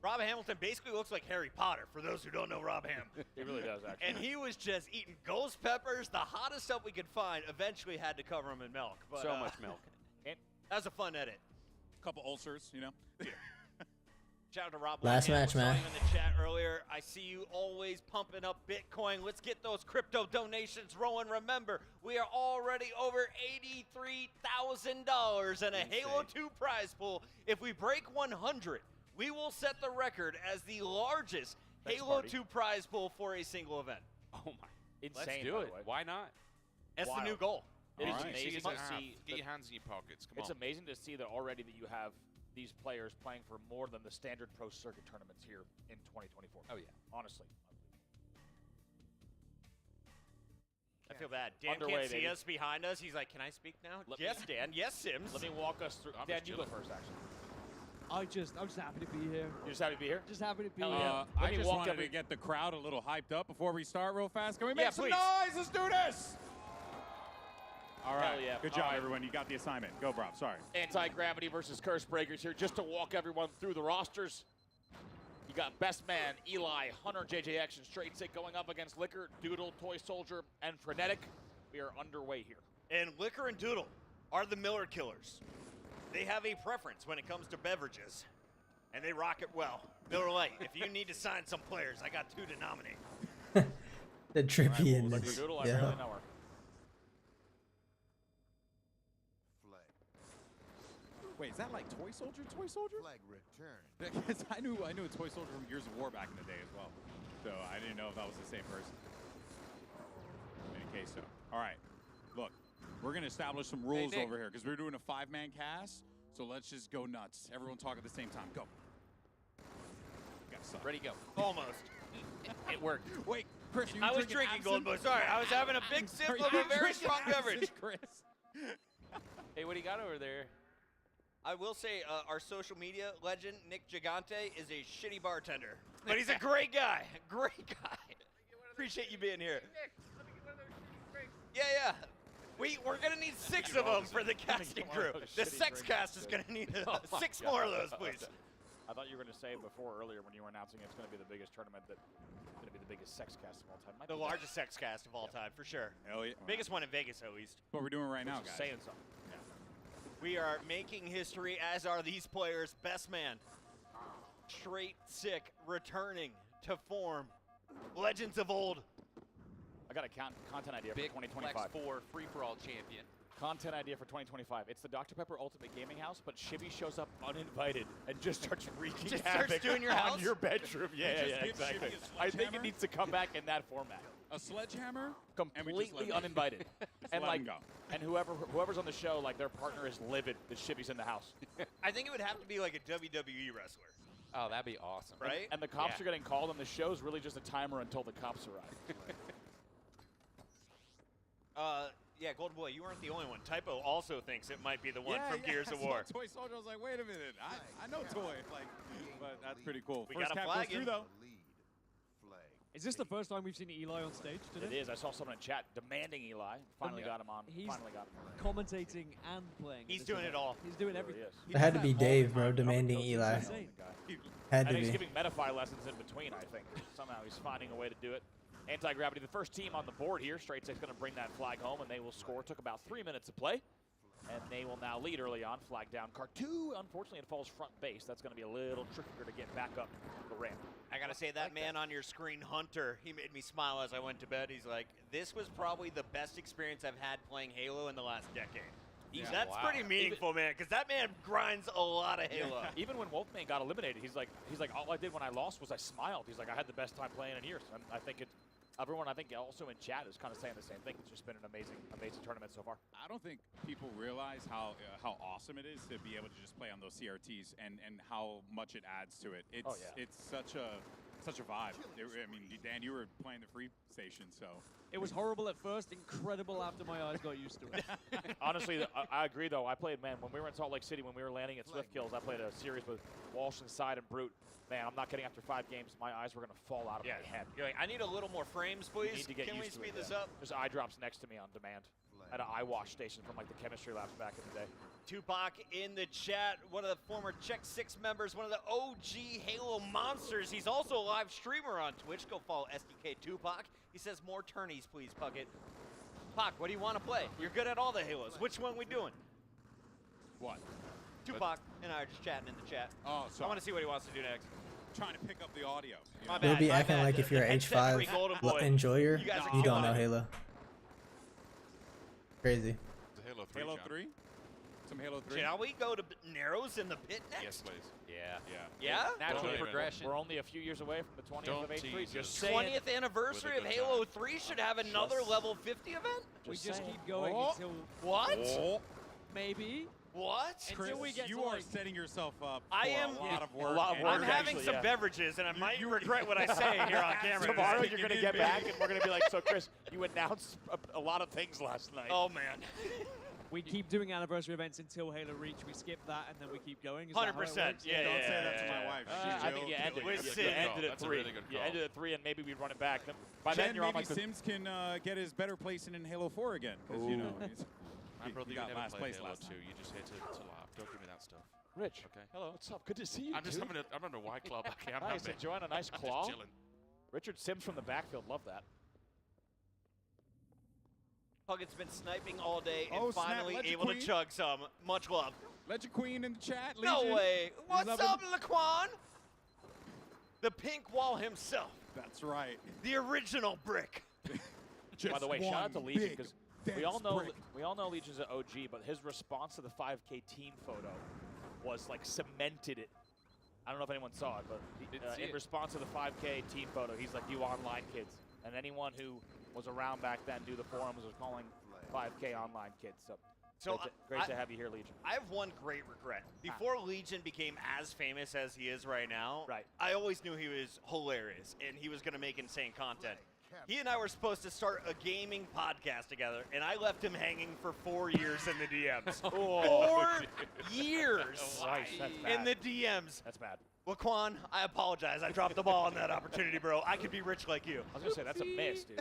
[SPEAKER 1] Rob Hamilton basically looks like Harry Potter, for those who don't know Rob Ham.
[SPEAKER 20] He really does, actually.
[SPEAKER 1] And he was just eating ghost peppers, the hottest stuff we could find. Eventually had to cover him in milk. But,
[SPEAKER 3] So much milk.
[SPEAKER 1] That was a fun edit.
[SPEAKER 11] Couple ulcers, you know.
[SPEAKER 1] Shout out to Rob.
[SPEAKER 16] Last
[SPEAKER 1] Lamb.
[SPEAKER 16] match,
[SPEAKER 1] We saw
[SPEAKER 16] man.
[SPEAKER 1] him in the chat earlier. I see you always pumping up Bitcoin. Let's get those crypto donations rolling. Remember, we are already over $83,000 in a Halo 2 prize pool. If we break 100, we will set the record as the largest Halo 2 prize pool for a single event.
[SPEAKER 3] Oh, my.
[SPEAKER 20] Insane,
[SPEAKER 3] Let's do
[SPEAKER 20] by
[SPEAKER 3] it.
[SPEAKER 20] the way.
[SPEAKER 3] Why not?
[SPEAKER 1] That's the new goal.
[SPEAKER 20] It is
[SPEAKER 11] All right.
[SPEAKER 20] amazing to see.
[SPEAKER 13] Get your hands in your pockets. Come
[SPEAKER 20] It's
[SPEAKER 13] on.
[SPEAKER 20] amazing to see that already that you have these players playing for more than the standard pro circuit tournaments here in 2024.
[SPEAKER 3] Oh, yeah.
[SPEAKER 20] Honestly.
[SPEAKER 1] I feel bad. Dan
[SPEAKER 20] Underway,
[SPEAKER 1] can't see
[SPEAKER 20] baby.
[SPEAKER 1] us behind us. He's like, "Can I speak now?" Yes, Dan. Yes, Sims.
[SPEAKER 20] Let me walk us through. Dan, you go first, actually.
[SPEAKER 22] I'm just happy to be here.
[SPEAKER 20] You're just happy to be here?
[SPEAKER 22] Just happy to be
[SPEAKER 20] Hell
[SPEAKER 22] here.
[SPEAKER 20] yeah.
[SPEAKER 11] I
[SPEAKER 20] Let me
[SPEAKER 11] just
[SPEAKER 20] walk
[SPEAKER 11] wanted
[SPEAKER 20] every-
[SPEAKER 11] to get the crowd a little hyped up before we start real fast. Can we
[SPEAKER 20] Yeah,
[SPEAKER 11] make some
[SPEAKER 20] please.
[SPEAKER 11] noise? Let's do this. All right.
[SPEAKER 20] Hell yeah.
[SPEAKER 11] Good
[SPEAKER 20] All
[SPEAKER 11] job,
[SPEAKER 20] right.
[SPEAKER 11] everyone. You got the assignment. Go, Rob. Sorry.
[SPEAKER 20] Anti-gravity versus Curse Breakers here, just to walk everyone through the rosters. You got Best Man, Eli, Hunter, JJX, and Straight Sick going up against Liquor, Doodle, Toy Soldier, and Frenetic. We are underway here.
[SPEAKER 1] And Liquor and Doodle are the Miller Killers. They have a preference when it comes to beverages, and they rock it well. Miller Lite, if you need to sign some players, I got 2 to nominate.
[SPEAKER 16] The trippy in
[SPEAKER 20] Liquor
[SPEAKER 16] this.
[SPEAKER 20] Doodle, I
[SPEAKER 16] Yeah.
[SPEAKER 20] barely know her.
[SPEAKER 11] Wait, is that like Toy Soldier? Toy Soldier?
[SPEAKER 17] Flag return.
[SPEAKER 11] Because I knew a Toy Soldier from Gears of War back in the day as well. So I didn't know if that was the same person. In any case, so. All right. Look, we're going to establish some rules over here because we're doing a 5-man cast. So let's just go nuts. Everyone talk at the same time. Go.
[SPEAKER 3] Ready, go.
[SPEAKER 1] Almost.
[SPEAKER 3] It worked.
[SPEAKER 11] Wait, Chris,
[SPEAKER 1] I was drinking Gold Boy. Sorry, I was having a big sip of a very strong beverage.
[SPEAKER 11] Chris.
[SPEAKER 3] Hey, what do you got over there?
[SPEAKER 1] I will say our social media legend, Nick Gigante, is a shitty bartender. But he's a great guy. Great guy. Appreciate you being here. Yeah. We're going to need 6 of them for the casting crew. The sex cast is going to need 6 more of those, please.
[SPEAKER 20] I thought you were going to say before earlier when you were announcing it's going to be the biggest tournament that it's going to be the biggest sex cast of all time.
[SPEAKER 1] The largest sex cast of all time, for sure.
[SPEAKER 11] Hell yeah.
[SPEAKER 1] Biggest one in Vegas, at least.
[SPEAKER 11] What we're doing right now, guys.
[SPEAKER 20] Saying something.
[SPEAKER 1] We are making history, as are these players. Best man, straight sick, returning to form. Legends of old.
[SPEAKER 20] I got a content idea for
[SPEAKER 3] Big
[SPEAKER 20] 2025.
[SPEAKER 3] Flex 4 free-for-all champion.
[SPEAKER 20] Content idea for 2025. It's the Dr. Pepper Ultimate Gaming House, but Shibby shows up uninvited and just starts wreaking
[SPEAKER 1] Just
[SPEAKER 20] havoc
[SPEAKER 1] starts doing your
[SPEAKER 20] on
[SPEAKER 1] house?
[SPEAKER 20] your bedroom. Yeah,
[SPEAKER 11] Just give
[SPEAKER 20] exactly.
[SPEAKER 11] Shibby a
[SPEAKER 20] I think it
[SPEAKER 11] sledgehammer?
[SPEAKER 20] needs to come back in that format.
[SPEAKER 11] A sledgehammer?
[SPEAKER 20] Completely uninvited. And
[SPEAKER 11] let
[SPEAKER 20] like,
[SPEAKER 11] him go.
[SPEAKER 20] and whoever's on the show, like their partner is livid that Shibby's in the house.
[SPEAKER 1] I think it would have to be like a WWE wrestler.
[SPEAKER 3] Oh, that'd be awesome.
[SPEAKER 1] Right?
[SPEAKER 20] And the cops are getting called, and the show's really just a timer until the cops arrive.
[SPEAKER 1] Yeah, Golden Boy, you weren't the only one. Typo also thinks it might be the one from Gears of War.
[SPEAKER 11] Toy Soldier. I was like, wait a minute. I know Toy. But that's pretty cool.
[SPEAKER 1] We
[SPEAKER 11] First
[SPEAKER 1] got a
[SPEAKER 11] cap
[SPEAKER 1] flag
[SPEAKER 11] goes through,
[SPEAKER 1] in.
[SPEAKER 11] though.
[SPEAKER 22] Is this the first time we've seen Eli on stage today?
[SPEAKER 20] It is. I saw someone in chat demanding Eli. Finally got him on.
[SPEAKER 22] He's
[SPEAKER 20] Finally got him.
[SPEAKER 22] commentating and playing.
[SPEAKER 1] He's doing it all.
[SPEAKER 22] He's doing everything.
[SPEAKER 16] It had to be Dave, bro, demanding Eli.
[SPEAKER 22] Insane.
[SPEAKER 16] Had to
[SPEAKER 20] And he's
[SPEAKER 16] be.
[SPEAKER 20] giving Metafy lessons in between, I think. Somehow he's finding a way to do it. Anti-gravity, the first team on the board here. Straight Six going to bring that flag home, and they will score. Took about 3 minutes to play. And they will now lead early on. Flag down. Card 2, unfortunately, it falls front base. That's going to be a little trickier to get back up the ramp.
[SPEAKER 1] I got to say, that man on your screen, Hunter, he made me smile as I went to bed. He's like, this was probably the best experience I've had playing Halo in the last decade. That's pretty meaningful, man, because that man grinds a lot of Halo.
[SPEAKER 20] Even when Wolfman got eliminated, he's like, all I did when I lost was I smiled. He's like, I had the best time playing in years. And I think everyone, I think also in chat is kind of saying the same thing. It's just been an amazing tournament so far.
[SPEAKER 11] I don't think people realize how awesome it is to be able to just play on those CRTs and how much it adds to it. It's such a vibe. I mean, Dan, you were playing the free station, so.
[SPEAKER 22] It was horrible at first, incredible after my eyes got used to it.
[SPEAKER 20] Honestly, I agree, though. I played, man, when we were in Salt Lake City, when we were landing at Swift Kills, I played a series with Walsh and Side and Brute. Man, I'm not kidding. After 5 games, my eyes were going to fall out of my head.
[SPEAKER 1] You're like, I need a little more frames, please.
[SPEAKER 20] You need to get
[SPEAKER 1] Can we
[SPEAKER 20] used to
[SPEAKER 1] speed
[SPEAKER 20] it,
[SPEAKER 1] this up?
[SPEAKER 20] There's eye drops next to me on demand at an eye wash station from like the chemistry labs back in the day.
[SPEAKER 1] Tupac in the chat, one of the former Check 6 members, one of the OG Halo monsters. He's also a live streamer on Twitch. Go follow SDK Tupac. He says more tourneys, please, Puckett. Pac, what do you want to play? You're good at all the Halos. Which one we doing?
[SPEAKER 11] What?
[SPEAKER 1] Tupac and I are just chatting in the chat.
[SPEAKER 11] Oh,
[SPEAKER 1] I want to see what he wants to do next.
[SPEAKER 11] Trying to pick up the audio.
[SPEAKER 1] My
[SPEAKER 16] You'll
[SPEAKER 1] bad,
[SPEAKER 16] be
[SPEAKER 1] my
[SPEAKER 16] acting
[SPEAKER 1] bad.
[SPEAKER 16] like if you're an
[SPEAKER 1] Headset-free Golden Boy.
[SPEAKER 16] H5 enjoyer,
[SPEAKER 1] You guys are
[SPEAKER 16] you don't
[SPEAKER 1] killing
[SPEAKER 16] know
[SPEAKER 1] it.
[SPEAKER 16] Halo. Crazy.
[SPEAKER 11] Halo 3. Halo 3? Some Halo 3?
[SPEAKER 1] Shall we go to Narrows in the pit next?
[SPEAKER 11] Yes, please.
[SPEAKER 1] Yeah?
[SPEAKER 20] Natural
[SPEAKER 3] Don't
[SPEAKER 20] progression. We're only a few years away from the 20th of H3. Just
[SPEAKER 1] 20th anniversary of Halo 3 should have another level 50 event?
[SPEAKER 22] We just keep going until...
[SPEAKER 1] What?
[SPEAKER 11] Oh.
[SPEAKER 22] Maybe.
[SPEAKER 1] What?
[SPEAKER 22] Until we get
[SPEAKER 11] you
[SPEAKER 22] to
[SPEAKER 11] are
[SPEAKER 22] like...
[SPEAKER 11] setting yourself up for
[SPEAKER 1] I am
[SPEAKER 11] a lot of work.
[SPEAKER 1] I'm having some beverages, and I might regret what I say here on camera.
[SPEAKER 20] Tomorrow you're going to get back, and we're going to be like, so Chris, you announced a lot of things last night.
[SPEAKER 1] Oh, man.
[SPEAKER 22] We keep doing anniversary events until Halo Reach. We skip that, and then we keep going. Is that how it
[SPEAKER 1] 100%.
[SPEAKER 22] works?
[SPEAKER 1] Yeah,
[SPEAKER 11] Don't say that to my wife.
[SPEAKER 20] I think you ended. You ended at 3. You ended at 3, and maybe we run it back. By then, you're on
[SPEAKER 11] maybe
[SPEAKER 20] like
[SPEAKER 11] Sims can get his better placing in Halo 4 again, because you know
[SPEAKER 13] My brother,
[SPEAKER 11] he
[SPEAKER 13] you
[SPEAKER 11] got
[SPEAKER 13] never
[SPEAKER 11] last
[SPEAKER 13] played
[SPEAKER 11] place
[SPEAKER 13] Halo
[SPEAKER 11] last
[SPEAKER 13] 2.
[SPEAKER 11] time.
[SPEAKER 13] You just here to laugh. Don't give me that stuff.
[SPEAKER 20] Rich.
[SPEAKER 13] Okay.
[SPEAKER 20] Hello. What's up? Good to see you.
[SPEAKER 13] I'm just having a white club. Okay, I'm
[SPEAKER 20] nice.
[SPEAKER 13] happy.
[SPEAKER 20] Enjoying a nice claw.
[SPEAKER 13] Just chilling.
[SPEAKER 20] Richard Sims from the backfield. Love that.
[SPEAKER 1] Puckett's been sniping all day and
[SPEAKER 11] Oh, snap.
[SPEAKER 1] finally
[SPEAKER 11] Legend
[SPEAKER 1] able to
[SPEAKER 11] Queen.
[SPEAKER 1] chug some. Much love.
[SPEAKER 11] Legend Queen in the chat.
[SPEAKER 1] No
[SPEAKER 11] Legion.
[SPEAKER 1] way.
[SPEAKER 11] He's
[SPEAKER 1] What's
[SPEAKER 11] loving-
[SPEAKER 1] up, Laquan? The pink wall himself.
[SPEAKER 11] That's right.
[SPEAKER 1] The original brick.
[SPEAKER 20] By the way, shout out to
[SPEAKER 11] one
[SPEAKER 20] Legion
[SPEAKER 11] big,
[SPEAKER 20] because
[SPEAKER 11] dense brick.
[SPEAKER 20] we all know Legion's an OG, but his response to the 5K team photo was like cemented it. I don't know if anyone saw it, but in response to the 5K team photo, he's like, "You online kids," and anyone who was around back then, knew the forums, was calling 5K online kids. So great to have you here, Legion.
[SPEAKER 1] I have one great regret. Before Legion became as famous as he is right now, I always knew he was hilarious and he was going to make insane content. He and I were supposed to start a gaming podcast together, and I left him hanging for 4 years in the DMs. 4 years in the DMs.
[SPEAKER 20] That's bad.
[SPEAKER 1] Laquan, I apologize. I dropped the ball on that opportunity, bro. I could be rich like you.
[SPEAKER 20] I was going to say, that's a miss, dude.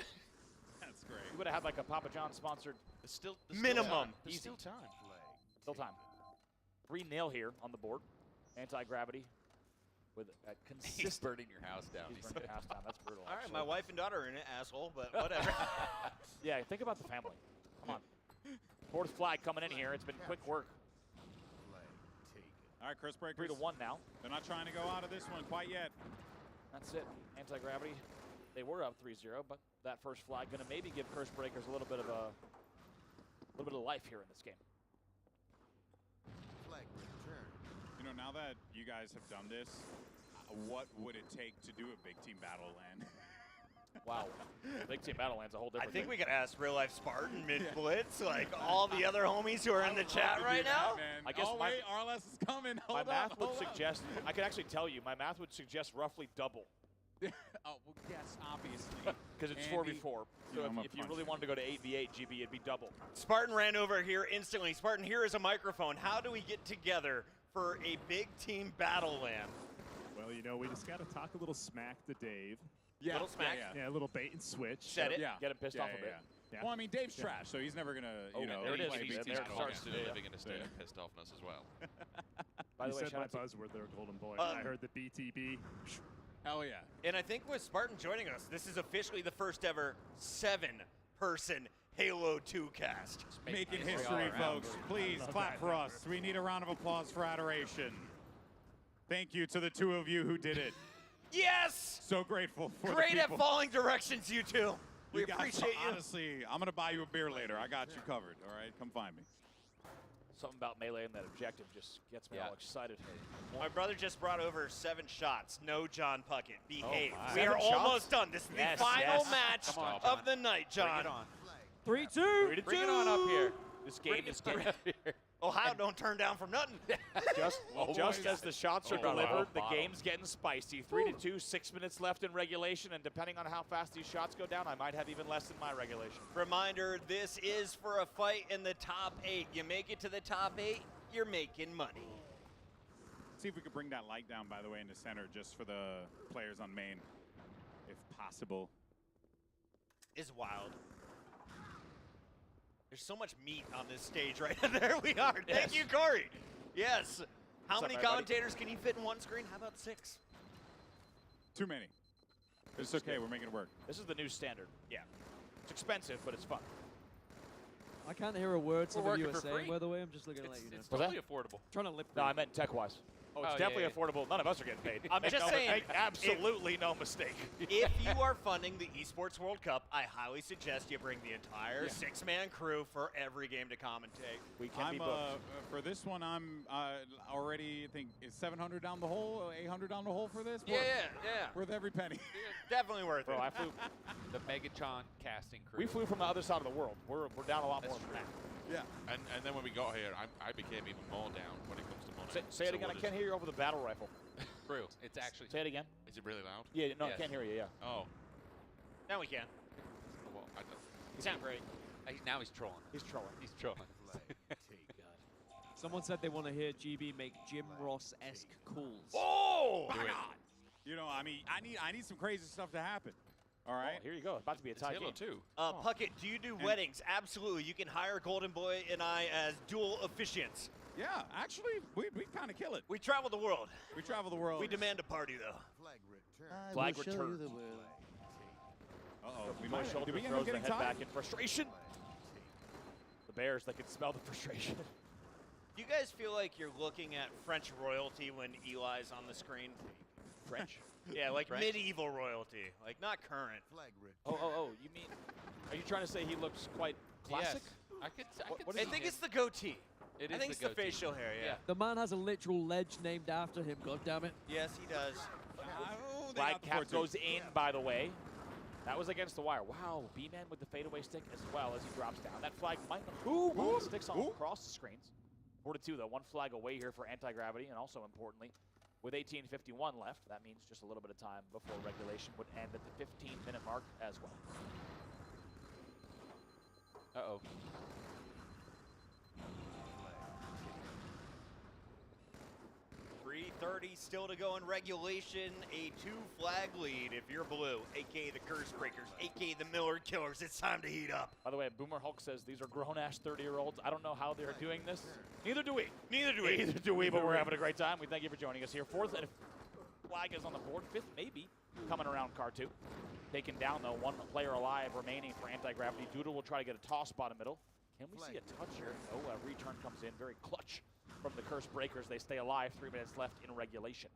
[SPEAKER 11] That's great.
[SPEAKER 20] You would have had like a Papa John sponsored.
[SPEAKER 1] Minimum.
[SPEAKER 20] There's still time. Still time. 3-0 here on the board. Anti-gravity with a consistent.
[SPEAKER 3] He's burning your house down.
[SPEAKER 20] He's burning your house down. That's brutal.
[SPEAKER 1] All right, my wife and daughter are in it, asshole, but whatever.
[SPEAKER 20] Yeah, think about the family. Come on. Fourth flag coming in here. It's been quick work.
[SPEAKER 11] All right, Chris Breakers.
[SPEAKER 20] 3-1 now.
[SPEAKER 11] They're not trying to go out of this one quite yet.
[SPEAKER 20] That's it. Anti-gravity. They were up 3-0, but that first flag going to maybe give Curse Breakers a little bit of life here in this game.
[SPEAKER 17] Flag return.
[SPEAKER 11] You know, now that you guys have done this, what would it take to do a big team battle LAN?
[SPEAKER 20] Wow. Big team battle LAN's a whole different
[SPEAKER 1] I think
[SPEAKER 20] thing.
[SPEAKER 1] we could ask Real Life Spartan mid-blitz, like all the other homies who are in the chat right now.
[SPEAKER 20] I guess
[SPEAKER 11] oh, wait, RLS is coming.
[SPEAKER 20] My
[SPEAKER 11] Hold
[SPEAKER 20] math
[SPEAKER 11] up,
[SPEAKER 20] would
[SPEAKER 11] hold up.
[SPEAKER 20] suggest, I could actually tell you, my math would suggest roughly double.
[SPEAKER 11] Oh, well, yes, obviously.
[SPEAKER 20] Because it's
[SPEAKER 11] Andy,
[SPEAKER 20] 4v4. So if you really wanted to go to 8v8 GB, it'd be double.
[SPEAKER 1] Spartan ran over here instantly. Spartan, here is a microphone. How do we get together for a big team battle LAN?
[SPEAKER 5] Well, you know, we just got to talk a little smack to Dave.
[SPEAKER 11] Yeah,
[SPEAKER 1] little smack.
[SPEAKER 5] Yeah, a little bait and switch.
[SPEAKER 1] Set it.
[SPEAKER 11] Yeah.
[SPEAKER 20] Get him pissed off a bit.
[SPEAKER 5] Yeah.
[SPEAKER 11] Well, I mean, Dave's trash, so he's never going to, you know.
[SPEAKER 20] there it is.
[SPEAKER 11] play
[SPEAKER 20] He's
[SPEAKER 11] big
[SPEAKER 20] there.
[SPEAKER 11] team battle.
[SPEAKER 20] Starts
[SPEAKER 3] Still living in a state of pissed offness as well.
[SPEAKER 20] By the
[SPEAKER 5] You
[SPEAKER 20] way,
[SPEAKER 5] said
[SPEAKER 20] shout
[SPEAKER 5] my
[SPEAKER 20] out to
[SPEAKER 5] buzzword there, Golden Boy. I heard the BTB.
[SPEAKER 11] Hell yeah.
[SPEAKER 1] And I think with Spartan joining us, this is officially the first ever 7-person Halo 2 cast.
[SPEAKER 11] Making history, folks. Please clap for us. We need a round of applause for adoration. Thank you to the two of you who did it.
[SPEAKER 1] Yes!
[SPEAKER 11] So grateful for
[SPEAKER 1] Great
[SPEAKER 11] the
[SPEAKER 1] at
[SPEAKER 11] people.
[SPEAKER 1] following directions, you two. We
[SPEAKER 11] You guys,
[SPEAKER 1] appreciate you.
[SPEAKER 11] Honestly, I'm going to buy you a beer later. I got you covered, all right? Come find me.
[SPEAKER 20] something about Melee and that objective just gets me all excited.
[SPEAKER 1] My brother just brought over 7 shots. No John Puckett. Behave.
[SPEAKER 20] my.
[SPEAKER 1] We
[SPEAKER 20] 7
[SPEAKER 1] are
[SPEAKER 20] shots?
[SPEAKER 1] almost done. This is the final match of the night, John.
[SPEAKER 20] Bring it on. 3-2. Bring it on up here. This game is getting
[SPEAKER 1] Ohio don't turn down from nothing.
[SPEAKER 20] just as the shots are delivered, the game's getting spicy. 3-2, 6 minutes left in regulation, and depending on how fast these shots go down, I might have even less in my regulation.
[SPEAKER 1] Reminder, this is for a fight in the top 8. You make it to the top 8, you're making money.
[SPEAKER 11] See if we could bring that light down, by the way, in the center, just for the players on main, if possible.
[SPEAKER 1] Is wild. There's so much meat on this stage right there. We are. Thank you, Corey. Yes. How many commentators can you fit in one screen? How about 6?
[SPEAKER 11] Too many. It's okay. We're making it work.
[SPEAKER 20] This is the new standard.
[SPEAKER 1] Yeah.
[SPEAKER 20] It's expensive, but it's fun.
[SPEAKER 22] I can't hear a word some
[SPEAKER 20] We're
[SPEAKER 22] of you
[SPEAKER 20] working
[SPEAKER 22] are
[SPEAKER 20] for
[SPEAKER 22] saying,
[SPEAKER 20] free.
[SPEAKER 22] by the way. I'm just looking to let you know.
[SPEAKER 3] It's totally affordable.
[SPEAKER 22] Trying to lip
[SPEAKER 20] No,
[SPEAKER 22] read.
[SPEAKER 20] I meant tech-wise. Oh, it's
[SPEAKER 3] Oh,
[SPEAKER 20] definitely
[SPEAKER 3] yeah.
[SPEAKER 20] affordable. None of us are getting paid.
[SPEAKER 1] I'm just saying,
[SPEAKER 20] Make absolutely no mistake.
[SPEAKER 1] If you are funding the Esports World Cup, I highly suggest you bring the entire 6-man crew for every game to commentate.
[SPEAKER 20] We can be booked.
[SPEAKER 11] For this one, I'm already, I think, is 700 down the hole, 800 down the hole for this?
[SPEAKER 1] Yeah.
[SPEAKER 11] Worth every penny.
[SPEAKER 1] Definitely worth
[SPEAKER 20] Bro,
[SPEAKER 1] it.
[SPEAKER 20] I flew.
[SPEAKER 3] The Megatron casting crew.
[SPEAKER 20] We flew from the other side of the world. We're down a lot more than that.
[SPEAKER 11] Yeah.
[SPEAKER 13] And then when we got here, I became even more down when it comes to money.
[SPEAKER 20] Say it again. I can't hear you over the battle rifle.
[SPEAKER 3] True. It's actually.
[SPEAKER 20] Say it again.
[SPEAKER 13] Is it really loud?
[SPEAKER 20] Yeah, no,
[SPEAKER 3] Yes.
[SPEAKER 20] I can't hear you. Yeah.
[SPEAKER 13] Oh.
[SPEAKER 1] Now we can.
[SPEAKER 13] Well, I don't.
[SPEAKER 1] You sound great.
[SPEAKER 3] Now he's trolling.
[SPEAKER 20] He's trolling.
[SPEAKER 3] He's trolling.
[SPEAKER 22] Someone said they want to hear GB make Jim Ross-esque calls.
[SPEAKER 1] Oh!
[SPEAKER 11] My God. You know, I mean, I need some crazy stuff to happen. All right.
[SPEAKER 20] Oh, here you go. It's about to be a tie
[SPEAKER 3] Halo
[SPEAKER 20] game.
[SPEAKER 3] 2.
[SPEAKER 1] Puckett, do you do weddings? Absolutely. You can hire Golden Boy and I as dual officiants.
[SPEAKER 11] Yeah, actually, we kind of kill it.
[SPEAKER 1] We travel the world.
[SPEAKER 11] We travel the world.
[SPEAKER 1] We demand a party, though.
[SPEAKER 17] Flag return.
[SPEAKER 20] Flag return.
[SPEAKER 11] Uh-oh.
[SPEAKER 20] We might shoulder
[SPEAKER 11] did we end
[SPEAKER 20] throws
[SPEAKER 11] up
[SPEAKER 20] the
[SPEAKER 11] getting
[SPEAKER 20] head
[SPEAKER 11] tied?
[SPEAKER 20] back in frustration. Bears. They could smell the frustration.
[SPEAKER 1] Do you guys feel like you're looking at French royalty when Eli's on the screen?
[SPEAKER 20] French?
[SPEAKER 1] Yeah, like
[SPEAKER 20] French?
[SPEAKER 1] medieval royalty, like not current.
[SPEAKER 20] Oh, you mean, are you trying to say he looks quite classic?
[SPEAKER 3] Yes.
[SPEAKER 1] I think it's the goatie.
[SPEAKER 3] It
[SPEAKER 1] I
[SPEAKER 3] is
[SPEAKER 1] think it's the
[SPEAKER 3] goatee.
[SPEAKER 1] facial hair, yeah.
[SPEAKER 22] The man has a literal ledge named after him, goddammit.
[SPEAKER 1] Yes, he does.
[SPEAKER 20] Flag cap goes in, by the way. That was against the wire. Wow, B-Man with the fadeaway stick as well as he drops down. That flag might not sticks on across the screens. 4-2 though, one flag away here for anti-gravity, and also importantly, with 18:51 left, that means just a little bit of time before regulation would end at the 15-minute mark as well.
[SPEAKER 3] Uh-oh.
[SPEAKER 1] 3:30 still to go in regulation. A 2-flag lead if you're blue, a.k.a. the Curse Breakers, a.k.a. the Miller Killers. It's time to heat up.
[SPEAKER 20] By the way, Boomer Hulk says these are grown-ass 30-year-olds. I don't know how they're doing this. Neither do we.
[SPEAKER 1] Neither do we.
[SPEAKER 20] Neither do we, but we're having a great time. We thank you for joining us here. Fourth and flag is on the board. Fifth maybe coming around car 2. Taken down, though. One player alive remaining for anti-gravity. Doodle will try to get a toss bottom middle. Can we see a touch here? No, a return comes in. Very clutch from the Curse Breakers. They stay alive. 3 minutes left in regulation.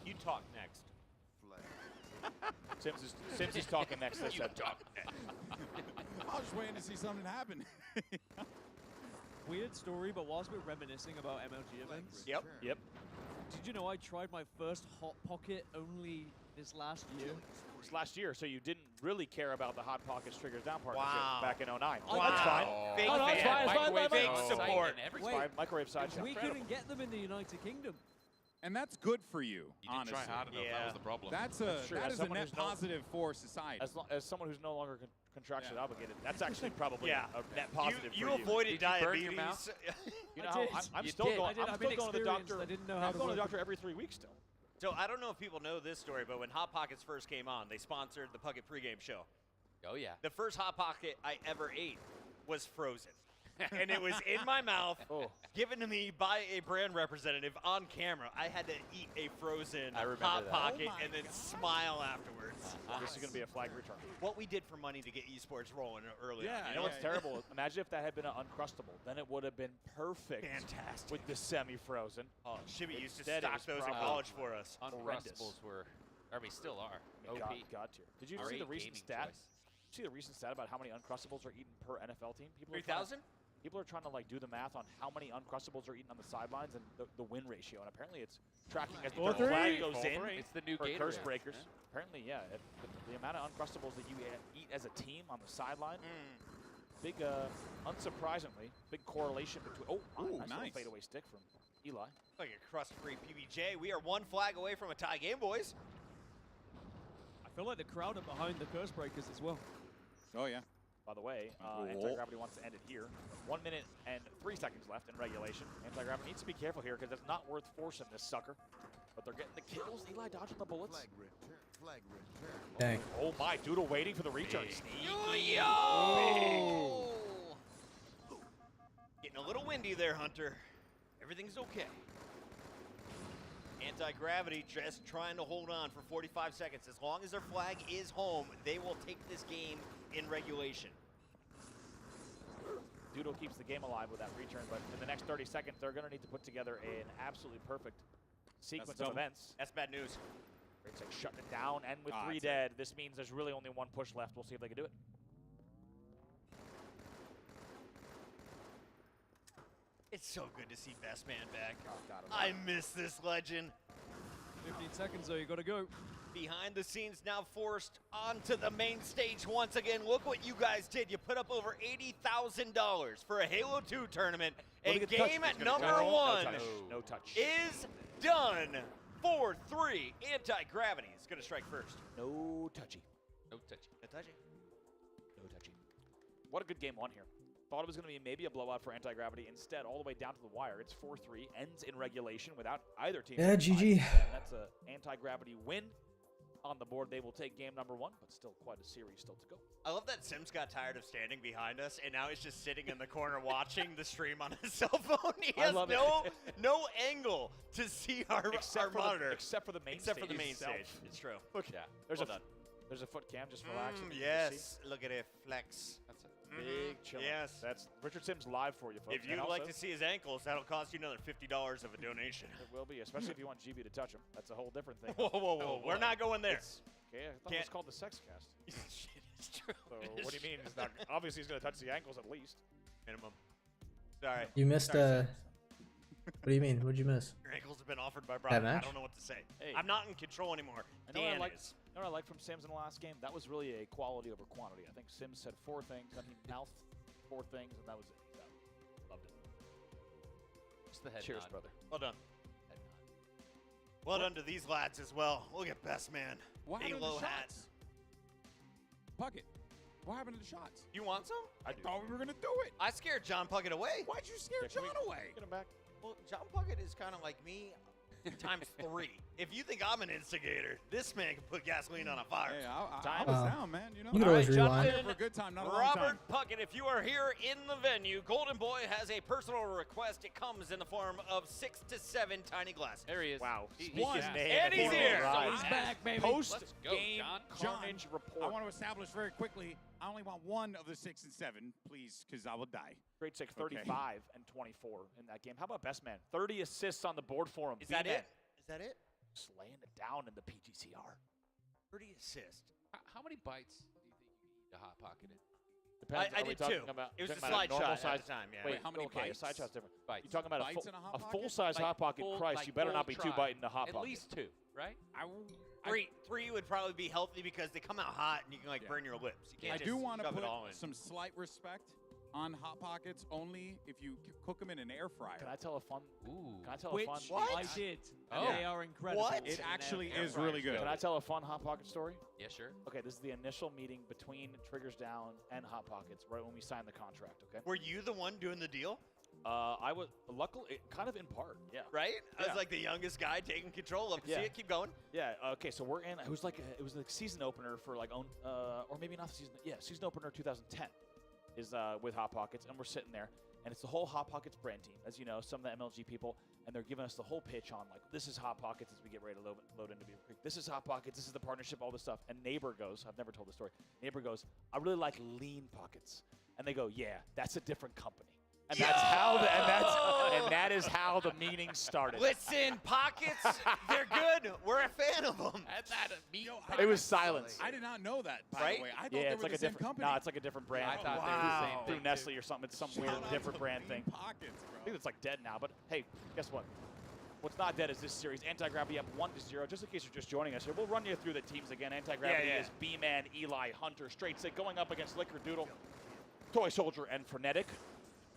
[SPEAKER 1] You talk next.
[SPEAKER 20] Sims is talking next. They said.
[SPEAKER 11] I was just waiting to see something happen.
[SPEAKER 22] Weird story, but whilst we're reminiscing about MLG events.
[SPEAKER 20] Yep.
[SPEAKER 22] Did you know I tried my first Hot Pocket only this last year?
[SPEAKER 20] This last year, so you didn't really care about the Hot Pockets Triggers Down partnership
[SPEAKER 1] Wow.
[SPEAKER 20] back in 09.
[SPEAKER 1] Wow.
[SPEAKER 20] That's fine.
[SPEAKER 1] Fake
[SPEAKER 20] No, it's
[SPEAKER 1] fan.
[SPEAKER 20] fine.
[SPEAKER 1] Fake support.
[SPEAKER 20] It's fine. Microwave side shot.
[SPEAKER 22] We couldn't get them in the United Kingdom.
[SPEAKER 11] And that's good for you,
[SPEAKER 3] You didn't
[SPEAKER 11] honestly.
[SPEAKER 3] try hard enough. That was the problem.
[SPEAKER 11] That's
[SPEAKER 20] true.
[SPEAKER 11] that
[SPEAKER 20] As
[SPEAKER 11] is a
[SPEAKER 20] someone
[SPEAKER 11] net
[SPEAKER 20] who's no-
[SPEAKER 11] positive for society.
[SPEAKER 20] As someone who's no longer contractually obligated, that's actually probably
[SPEAKER 1] Yeah.
[SPEAKER 20] a net positive
[SPEAKER 1] You
[SPEAKER 20] for you.
[SPEAKER 1] avoided
[SPEAKER 3] Did you burn your
[SPEAKER 1] diabetes.
[SPEAKER 3] mouth?
[SPEAKER 20] You
[SPEAKER 22] I
[SPEAKER 20] know,
[SPEAKER 22] did.
[SPEAKER 20] I'm
[SPEAKER 3] You
[SPEAKER 20] still
[SPEAKER 3] did.
[SPEAKER 20] going.
[SPEAKER 22] I did.
[SPEAKER 20] I'm
[SPEAKER 22] I've
[SPEAKER 20] still
[SPEAKER 22] been
[SPEAKER 20] going to the
[SPEAKER 22] experienced.
[SPEAKER 20] doctor.
[SPEAKER 22] I didn't know how
[SPEAKER 20] I'm
[SPEAKER 22] to
[SPEAKER 20] going to the
[SPEAKER 22] work
[SPEAKER 20] doctor every 3 weeks still.
[SPEAKER 1] So I don't know if people know this story, but when Hot Pockets first came on, they sponsored the Puckett pregame show.
[SPEAKER 3] Oh, yeah.
[SPEAKER 1] The first Hot Pocket I ever ate was frozen. And it was in my mouth, given to me by a brand representative on camera. I had to eat a frozen
[SPEAKER 3] I remember
[SPEAKER 1] Hot
[SPEAKER 3] that.
[SPEAKER 1] Pocket and then smile afterwards.
[SPEAKER 20] This is going to be a flag return.
[SPEAKER 1] What we did for money to get esports rolling early on.
[SPEAKER 20] You know what's terrible? Imagine if that had been an Uncrustable. Then it would have been perfect.
[SPEAKER 1] Fantastic.
[SPEAKER 20] With the semi-frozen.
[SPEAKER 1] Oh, Shibby used to
[SPEAKER 20] Instead, it
[SPEAKER 1] stock
[SPEAKER 20] was
[SPEAKER 1] those in
[SPEAKER 20] probably
[SPEAKER 1] college for us.
[SPEAKER 20] horrendous.
[SPEAKER 3] Uncrustables were, I mean, still are.
[SPEAKER 20] I mean,
[SPEAKER 3] OP.
[SPEAKER 20] God tier. Did you
[SPEAKER 3] Our
[SPEAKER 20] see the
[SPEAKER 3] 8
[SPEAKER 20] recent
[SPEAKER 3] gaming
[SPEAKER 20] stat?
[SPEAKER 3] choice.
[SPEAKER 20] See the recent stat about how many Uncrustables are eaten per NFL team?
[SPEAKER 1] 3,000?
[SPEAKER 20] People are trying to like do the math on how many Uncrustables are eaten on the sidelines and the win ratio, and apparently it's tracking as the flag goes in.
[SPEAKER 3] It's the new
[SPEAKER 20] for
[SPEAKER 3] Gatorade.
[SPEAKER 20] Curse Breakers. Apparently, yeah. The amount of Uncrustables that you eat as a team on the sideline, big, unsurprisingly, big correlation between. Nice little fadeaway stick from Eli.
[SPEAKER 1] Like a crust-free PBJ. We are 1 flag away from a tie game, boys.
[SPEAKER 22] I feel like the crowd are behind the Curse Breakers as well.
[SPEAKER 11] Oh, yeah.
[SPEAKER 20] By the way, Anti-Gravity wants to end it here. 1 minute and 3 seconds left in regulation. Anti-Gravity needs to be careful here because it's not worth forcing this sucker. But they're getting the kills. Eli dodging the bullets.
[SPEAKER 17] Flag return.
[SPEAKER 16] Dang.
[SPEAKER 20] Oh my, Doodle waiting for the return.
[SPEAKER 1] Yo! Getting a little windy there, Hunter. Everything's okay. Anti-Gravity just trying to hold on for 45 seconds. As long as their flag is home, they will take this game in regulation.
[SPEAKER 20] Doodle keeps the game alive with that return, but in the next 30 seconds, they're going to need to put together an absolutely perfect sequence of events.
[SPEAKER 1] That's bad news.
[SPEAKER 20] It's like shutting it down, and with 3 dead, this means there's really only 1 push left. We'll see if they can do it.
[SPEAKER 1] It's so good to see Best Man back. I miss this legend.
[SPEAKER 22] 15 seconds though, you gotta go.
[SPEAKER 1] Behind the scenes now forced onto the main stage once again. Look what you guys did. You put up over $80,000 for a Halo 2 tournament. And game at number 1
[SPEAKER 20] No touch.
[SPEAKER 1] is done. 4-3. Anti-Gravity is going to strike first.
[SPEAKER 20] No touchy.
[SPEAKER 3] No touchy.
[SPEAKER 1] No touchy.
[SPEAKER 20] No touchy. What a good game 1 here. Thought it was going to be maybe a blowout for Anti-Gravity. Instead, all the way down to the wire. It's 4-3. Ends in regulation without either team.
[SPEAKER 16] Yeah, GG.
[SPEAKER 20] That's an Anti-Gravity win. on the board. They will take game number 1, but still quite a series still to go.
[SPEAKER 1] I love that Sims got tired of standing behind us, and now he's just sitting in the corner watching the stream on his cell phone. He has no angle to see our monitor.
[SPEAKER 20] Except for the main stage.
[SPEAKER 1] Except for the main stage. It's true.
[SPEAKER 20] Look,
[SPEAKER 1] yeah.
[SPEAKER 20] There's a foot cam just relaxing.
[SPEAKER 1] Yes. Look at it flex.
[SPEAKER 20] That's a big chill.
[SPEAKER 1] Yes.
[SPEAKER 20] That's Richard Sims live for you, folks.
[SPEAKER 1] If you'd like to see his ankles, that'll cost you another $50 of a donation.
[SPEAKER 20] It will be, especially if you want GB to touch him. That's a whole different thing.
[SPEAKER 1] Whoa. We're not going there.
[SPEAKER 20] Okay, I thought it was called the sex cast.
[SPEAKER 1] Shit, it's true.
[SPEAKER 20] So what do you mean? He's not, obviously, he's going to touch the ankles at least.
[SPEAKER 1] Minimum. Sorry.
[SPEAKER 16] You missed what do you mean? What'd you miss?
[SPEAKER 1] Your ankles have been offered by Brian.
[SPEAKER 16] That match?
[SPEAKER 1] I don't know what to say.
[SPEAKER 20] Hey.
[SPEAKER 1] I'm not in control anymore.
[SPEAKER 20] I know
[SPEAKER 1] Dan
[SPEAKER 20] what
[SPEAKER 1] is.
[SPEAKER 20] You know what I liked from Sims in the last game? That was really a quality over quantity. I think Sims said 4 things, then he mouthed 4 things, and that was it. Loved it.
[SPEAKER 3] Just the head
[SPEAKER 20] Cheers,
[SPEAKER 3] nod.
[SPEAKER 20] brother.
[SPEAKER 1] Well done. Well done to these lads as well. Look at Best Man.
[SPEAKER 11] What happened to
[SPEAKER 1] Halo
[SPEAKER 11] the
[SPEAKER 1] hat.
[SPEAKER 11] shots? Puckett, what happened to the shots?
[SPEAKER 1] You want some?
[SPEAKER 11] I thought we were going to do it.
[SPEAKER 1] I scared John Puckett away.
[SPEAKER 11] Why'd you scare John away?
[SPEAKER 20] Get him back.
[SPEAKER 1] Well, John Puckett is kind of like me times 3. If you think I'm an instigator, this man can put gasoline on a fire.
[SPEAKER 11] Hey, I was down, man. You know.
[SPEAKER 16] You can always
[SPEAKER 1] All right,
[SPEAKER 16] rewind.
[SPEAKER 1] Jonathan,
[SPEAKER 11] For a good time, not a long time.
[SPEAKER 1] Robert Puckett, if you are here in the venue, Golden Boy has a personal request. It comes in the form of 6 to 7 tiny glasses.
[SPEAKER 3] There he is.
[SPEAKER 20] Wow.
[SPEAKER 1] And he's here.
[SPEAKER 20] He's back, baby. Post-game carnage report.
[SPEAKER 11] I want to establish very quickly, I only want 1 of the 6 and 7, please, because I will die.
[SPEAKER 20] Great 6, 35 and 24 in that game. How about Best Man? 30 assists on the board for him.
[SPEAKER 1] Is that it? Is that it?
[SPEAKER 20] Just laying it down in the PGCR.
[SPEAKER 1] 30 assists.
[SPEAKER 3] How many bites do you think you can eat to Hot Pocket it?
[SPEAKER 20] Depends.
[SPEAKER 1] I did 2. It was a slide shot at the time. Yeah.
[SPEAKER 20] Wait,
[SPEAKER 11] how many
[SPEAKER 20] okay,
[SPEAKER 11] bites?
[SPEAKER 20] A side shot's different.
[SPEAKER 3] Bites.
[SPEAKER 20] You're talking about
[SPEAKER 11] Bites in a Hot
[SPEAKER 20] a
[SPEAKER 11] Pocket?
[SPEAKER 20] full-size Hot Pocket. Christ, you better not be 2 biting the Hot Pocket.
[SPEAKER 3] At least 2, right?
[SPEAKER 1] 3 would probably be healthy because they come out hot and you can like burn your lips. You can't
[SPEAKER 11] I
[SPEAKER 1] just
[SPEAKER 11] do want to
[SPEAKER 1] shove
[SPEAKER 11] put
[SPEAKER 1] it all in.
[SPEAKER 11] some slight respect on Hot Pockets only if you cook them in an air fryer.
[SPEAKER 20] Can I tell a fun?
[SPEAKER 3] Ooh.
[SPEAKER 20] Can I tell
[SPEAKER 22] Which
[SPEAKER 20] a fun?
[SPEAKER 22] I did. And they are incredible.
[SPEAKER 1] What?
[SPEAKER 11] It actually
[SPEAKER 22] And
[SPEAKER 11] is really good.
[SPEAKER 20] Can I tell a fun Hot Pocket story?
[SPEAKER 3] Yeah, sure.
[SPEAKER 20] Okay, this is the initial meeting between Triggers Down and Hot Pockets right when we signed the contract. Okay.
[SPEAKER 1] Were you the one doing the deal?
[SPEAKER 20] I was luckily kind of in part. Yeah.
[SPEAKER 1] Right? I
[SPEAKER 20] Yeah.
[SPEAKER 1] was like the youngest guy taking control. Love to
[SPEAKER 20] Yeah.
[SPEAKER 1] see it. Keep going.
[SPEAKER 20] Yeah. Okay. So we're in. It was like it was the season opener for like or maybe not the season. Yeah, season opener 2010 is with Hot Pockets, and we're sitting there, and it's the whole Hot Pockets brand team, as you know, some of the MLG people, and they're giving us the whole pitch on like this is Hot Pockets as we get ready to load into Beaver Creek. This is Hot Pockets. This is the partnership. All this stuff. And Neighbor goes. I've never told the story. Neighbor goes. I really like Lean Pockets, and they go, yeah, that's a different company. And that's how that is how the meeting started.
[SPEAKER 1] Listen, Pockets, they're good. We're a fan of them.
[SPEAKER 3] That's not a meat.
[SPEAKER 20] It was silence.
[SPEAKER 11] I did not know that, by
[SPEAKER 1] Right?
[SPEAKER 11] the way. I thought
[SPEAKER 20] Yeah,
[SPEAKER 11] they
[SPEAKER 20] it's
[SPEAKER 11] were
[SPEAKER 20] like
[SPEAKER 11] the
[SPEAKER 20] a
[SPEAKER 11] same
[SPEAKER 20] different
[SPEAKER 11] company.
[SPEAKER 20] No, it's like a different brand.
[SPEAKER 3] I thought they were the same
[SPEAKER 20] through
[SPEAKER 3] thing,
[SPEAKER 20] Nestle or something. It's some
[SPEAKER 11] Shout
[SPEAKER 20] weird
[SPEAKER 11] out
[SPEAKER 20] different
[SPEAKER 11] to
[SPEAKER 20] brand
[SPEAKER 11] Lean
[SPEAKER 20] thing.
[SPEAKER 11] Pockets,
[SPEAKER 20] I
[SPEAKER 11] bro.
[SPEAKER 20] think it's like dead now, but hey, guess what? What's not dead is this series. Anti-Gravity up 1-0. Just in case you're just joining us here, we'll run you through the teams again. Anti-Gravity is B-Man, Eli, Hunter, Straight Stick going up against Liquor Doodle, Toy Soldier, and Frenetic.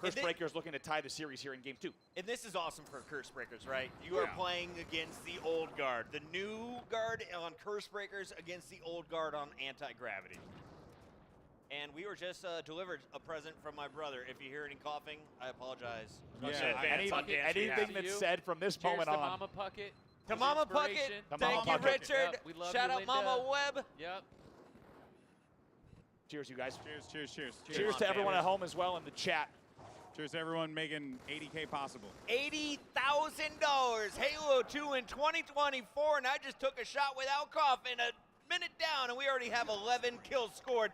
[SPEAKER 20] Curse Breakers looking to tie the series here in Game 2.
[SPEAKER 1] And this is awesome for Curse Breakers, right? You are playing against the old guard. The new guard on Curse Breakers against the old guard on Anti-Gravity. And we were just delivered a present from my brother. If you hear any coughing, I apologize.
[SPEAKER 20] Anything that's said from this
[SPEAKER 3] Cheers
[SPEAKER 20] moment
[SPEAKER 3] to
[SPEAKER 20] on.
[SPEAKER 3] Mama Puckett.
[SPEAKER 1] To Mama Puckett, thank you, Richard.
[SPEAKER 3] Yep, we love
[SPEAKER 1] Shout
[SPEAKER 3] you,
[SPEAKER 1] out Mama
[SPEAKER 3] Linda.
[SPEAKER 1] Webb.
[SPEAKER 3] Yep.
[SPEAKER 20] Cheers, you guys.
[SPEAKER 11] Cheers.
[SPEAKER 20] Cheers to everyone at home as well in the chat.
[SPEAKER 11] Cheers to everyone making 80K possible.
[SPEAKER 1] $80,000. Halo 2 in 2024, and I just took a shot without coughing. A minute down, and we already have 11 kills scored.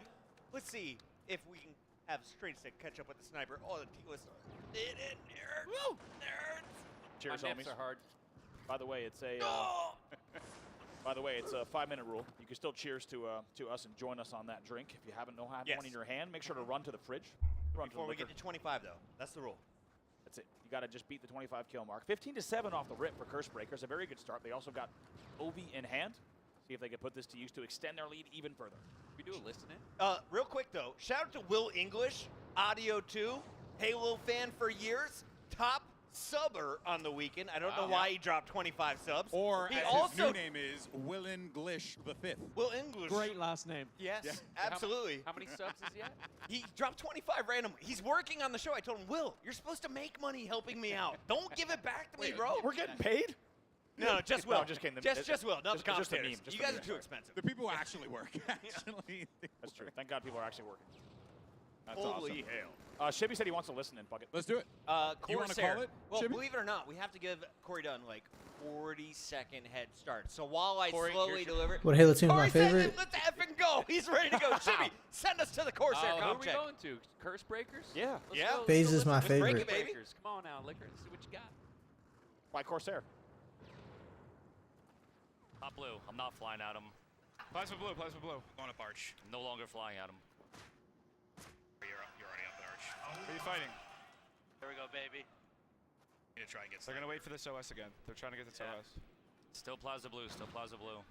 [SPEAKER 1] Let's see if we can have Straight Stick catch up with the sniper. Oh, the T-List did it. Nerds.
[SPEAKER 20] Cheers,
[SPEAKER 3] My
[SPEAKER 20] homies.
[SPEAKER 3] nips are hard.
[SPEAKER 20] By the way, it's a 5-minute rule. You can still cheers to us and join us on that drink. If you haven't one in your hand, make sure to run to the fridge. Run
[SPEAKER 1] Before we get to 25, though. That's the rule.
[SPEAKER 20] That's it. You got to just beat the 25 kill mark. 15-7 off the rip for Curse Breakers. A very good start. They also got Ovi in hand. See if they can put this to use to extend their lead even further.
[SPEAKER 3] We do a listening.
[SPEAKER 1] Real quick, though. Shout out to Will English, Audio 2, Halo fan for years, top subber on the weekend. I don't know why he dropped 25 subs.
[SPEAKER 11] Or
[SPEAKER 1] he
[SPEAKER 11] as
[SPEAKER 1] also,
[SPEAKER 11] his new name is, Will English the 5th.
[SPEAKER 1] Will English.
[SPEAKER 22] Great last name.
[SPEAKER 1] Yes, absolutely.
[SPEAKER 3] How many subs is he at?
[SPEAKER 1] He dropped 25 randomly. He's working on the show. I told him, Will, you're supposed to make money helping me out. Don't give it back to me, bro.
[SPEAKER 20] We're getting paid?
[SPEAKER 1] No, just Will.
[SPEAKER 20] No, just kidding.
[SPEAKER 1] Just Will, not the
[SPEAKER 20] just a meme.
[SPEAKER 1] commentators.
[SPEAKER 20] Just
[SPEAKER 1] You
[SPEAKER 20] a
[SPEAKER 1] guys
[SPEAKER 20] meme.
[SPEAKER 1] are too expensive.
[SPEAKER 11] The people who actually work, actually.
[SPEAKER 20] That's true. Thank God people are actually working.
[SPEAKER 11] That's
[SPEAKER 1] Holy hell.
[SPEAKER 20] Shibby said he wants to listen in. Fuck it.
[SPEAKER 11] Let's do it. You want to
[SPEAKER 1] Corsair.
[SPEAKER 11] call it,
[SPEAKER 1] Well,
[SPEAKER 11] Shibby?
[SPEAKER 1] believe it or not, we have to give Corey Dunn like 40-second head start. So while I
[SPEAKER 3] Corey,
[SPEAKER 1] slowly deliver,
[SPEAKER 16] What Halo 2 is my
[SPEAKER 1] Corey said,
[SPEAKER 16] favorite?
[SPEAKER 1] let's effing go. He's ready to go. Shibby, send us to the Corsair
[SPEAKER 3] Who are
[SPEAKER 1] comp
[SPEAKER 3] we
[SPEAKER 1] check.
[SPEAKER 3] going to? Curse Breakers?
[SPEAKER 20] Yeah.
[SPEAKER 1] Yeah.
[SPEAKER 16] FaZe is my
[SPEAKER 1] Let's break
[SPEAKER 16] favorite.
[SPEAKER 1] it, baby.
[SPEAKER 3] Breakers. Come on now, Liquor. Let's see what you got.
[SPEAKER 20] Why Corsair?
[SPEAKER 6] Not blue. I'm not flying at him.
[SPEAKER 10] Plasma blue, going up arch.
[SPEAKER 6] I'm no longer flying at him.
[SPEAKER 10] You're already up at arch. Who are you fighting?
[SPEAKER 21] Here we go, baby.
[SPEAKER 10] Need to try and get. They're gonna wait for this OS again. They're trying to get this OS.
[SPEAKER 6] Still Plaza blue. Still Plaza blue.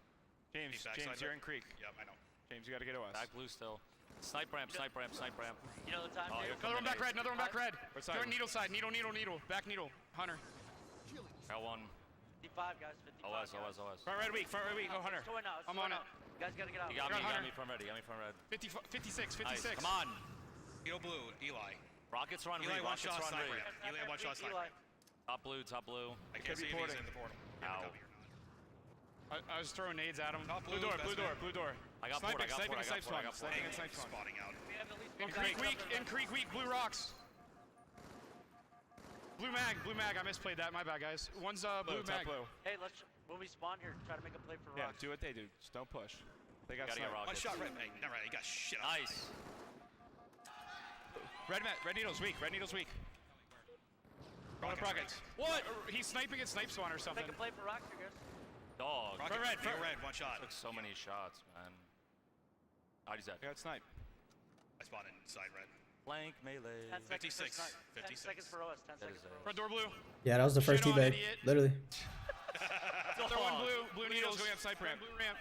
[SPEAKER 10] James, you're in Creek. Yep, I know. James, you gotta get OS.
[SPEAKER 6] Back blue still. Snipe ramp. Snipe ramp. Snipe ramp.
[SPEAKER 21] You know the time,
[SPEAKER 6] Oh,
[SPEAKER 21] Dave?
[SPEAKER 10] Another one back red. Another one back red. What side?
[SPEAKER 21] Go
[SPEAKER 10] Needle side. Needle. Back needle. Hunter.
[SPEAKER 6] Got one.
[SPEAKER 21] 55, guys. 55.
[SPEAKER 6] OS. OS. OS.
[SPEAKER 10] Front red weak. Oh, Hunter.
[SPEAKER 21] It's going out.
[SPEAKER 10] I'm on it.
[SPEAKER 21] You guys gotta get out.
[SPEAKER 6] You got me.
[SPEAKER 10] Hunter.
[SPEAKER 6] Got me from red. Got me from red.
[SPEAKER 10] 56.
[SPEAKER 6] Nice. Come on.
[SPEAKER 10] Needle blue. Eli.
[SPEAKER 6] Rockets run.
[SPEAKER 10] Eli one
[SPEAKER 6] Rockets
[SPEAKER 10] shot
[SPEAKER 6] run.
[SPEAKER 10] sniper. Eli one shot sniper.
[SPEAKER 6] Top blue. Top blue.
[SPEAKER 10] I can't see if he's in the portal.
[SPEAKER 6] Ow.
[SPEAKER 10] I was throwing nades at him. Blue door.
[SPEAKER 6] I got port. I got port. I got port. I got port.
[SPEAKER 10] Sniping and snipe spawn. Spotting out.
[SPEAKER 21] In
[SPEAKER 10] Creek weak. Blue rocks. Blue mag. I misplayed that. My bad, guys. One's blue mag.
[SPEAKER 21] Hey, when we spawn here, try to make a play for
[SPEAKER 10] Yeah,
[SPEAKER 21] rocks.
[SPEAKER 10] do what they do. Just don't push. They got
[SPEAKER 6] Gotta get
[SPEAKER 10] sniped. One
[SPEAKER 6] rockets.
[SPEAKER 10] shot red. Hey, never mind. He got shit on.
[SPEAKER 6] Nice.
[SPEAKER 10] Red needle's weak. Going up rockets. What? He's sniping at snipe spawn or something.
[SPEAKER 21] Make a play for rocks here, guys.
[SPEAKER 6] Dog.
[SPEAKER 10] Front red. One shot.
[SPEAKER 6] Took so many shots, man. How'd
[SPEAKER 10] I got snipe. I spawned inside red.
[SPEAKER 6] Flank melee.
[SPEAKER 21] 10 seconds
[SPEAKER 10] 56.
[SPEAKER 21] for snipe. 10 seconds for OS. 10 seconds for OS.
[SPEAKER 10] Front door blue.
[SPEAKER 16] Yeah, that was the first
[SPEAKER 10] Shit on,
[SPEAKER 16] teabag.
[SPEAKER 10] idiot.
[SPEAKER 16] Literally.
[SPEAKER 10] Another one blue. Blue needles going up snipe ramp. Blue ramp.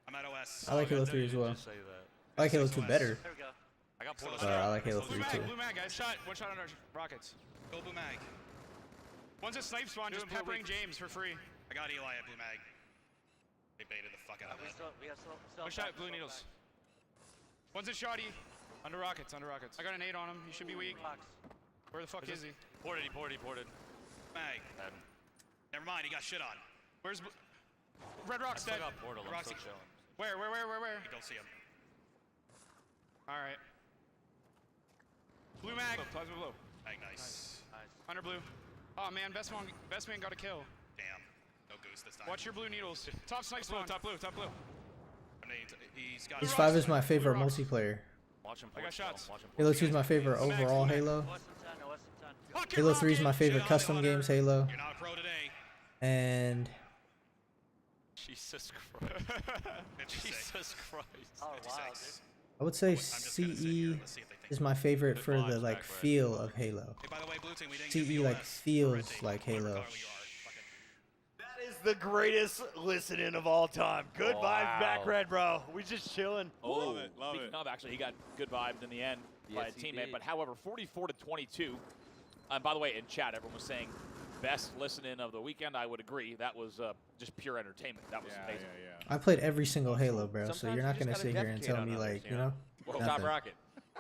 [SPEAKER 10] I'm at OS.
[SPEAKER 16] I like Halo 3 as well.
[SPEAKER 6] Just say that.
[SPEAKER 16] I like Halo 2 better.
[SPEAKER 21] There we go.
[SPEAKER 6] I got portal.
[SPEAKER 16] I like Halo 3 too.
[SPEAKER 10] Blue mag, guys. One shot on our rockets. Go blue mag. One's a snipe spawn, just peppering James for free. I got Eli at blue mag. They baited the fuck out of that.
[SPEAKER 21] We got still
[SPEAKER 10] One shot, blue needles. One's a shotty. Under rockets. I got an 8 on him. He should be weak. Where the fuck is he?
[SPEAKER 6] Ported.
[SPEAKER 10] Mag. Never mind, he got shit on. Where's Red Rock's dead.
[SPEAKER 6] I got portal. I'm
[SPEAKER 10] Roxy.
[SPEAKER 6] still chilling.
[SPEAKER 10] Where? I don't see him. Alright. Blue mag. Plasma blue. Mag, nice. Under blue. Oh man, best man got a kill. Damn. No goose this time. Watch your blue needles. Top snipe spawn. Top blue.
[SPEAKER 16] His 5 is my favorite multiplayer.
[SPEAKER 6] Watch him.
[SPEAKER 10] I got shots.
[SPEAKER 16] Halo 2 is my favorite overall Halo.
[SPEAKER 21] OS and 10.
[SPEAKER 16] Halo 3 is my favorite custom games Halo.
[SPEAKER 10] You're not a pro today.
[SPEAKER 16] And
[SPEAKER 6] Jesus Christ. Jesus Christ.
[SPEAKER 21] Oh, wow, dude.
[SPEAKER 16] I would say CE is my favorite for the like feel of Halo.
[SPEAKER 10] Hey, by the way, blue team, we didn't
[SPEAKER 16] CE
[SPEAKER 10] give
[SPEAKER 16] like feels like Halo.
[SPEAKER 1] That is the greatest listening of all time. Good vibes back red, bro. We just chilling.
[SPEAKER 20] Love it. Speaking of, actually, he got good vibes in the end by a teammate. But however, 44-22. And by the way, in chat, everyone was saying best listening of the weekend. I would agree. That was just pure entertainment. That was amazing.
[SPEAKER 16] I played every single Halo, bro. So you're not gonna sit here and tell me like, you know,
[SPEAKER 20] Top
[SPEAKER 16] nothing.
[SPEAKER 20] rocket.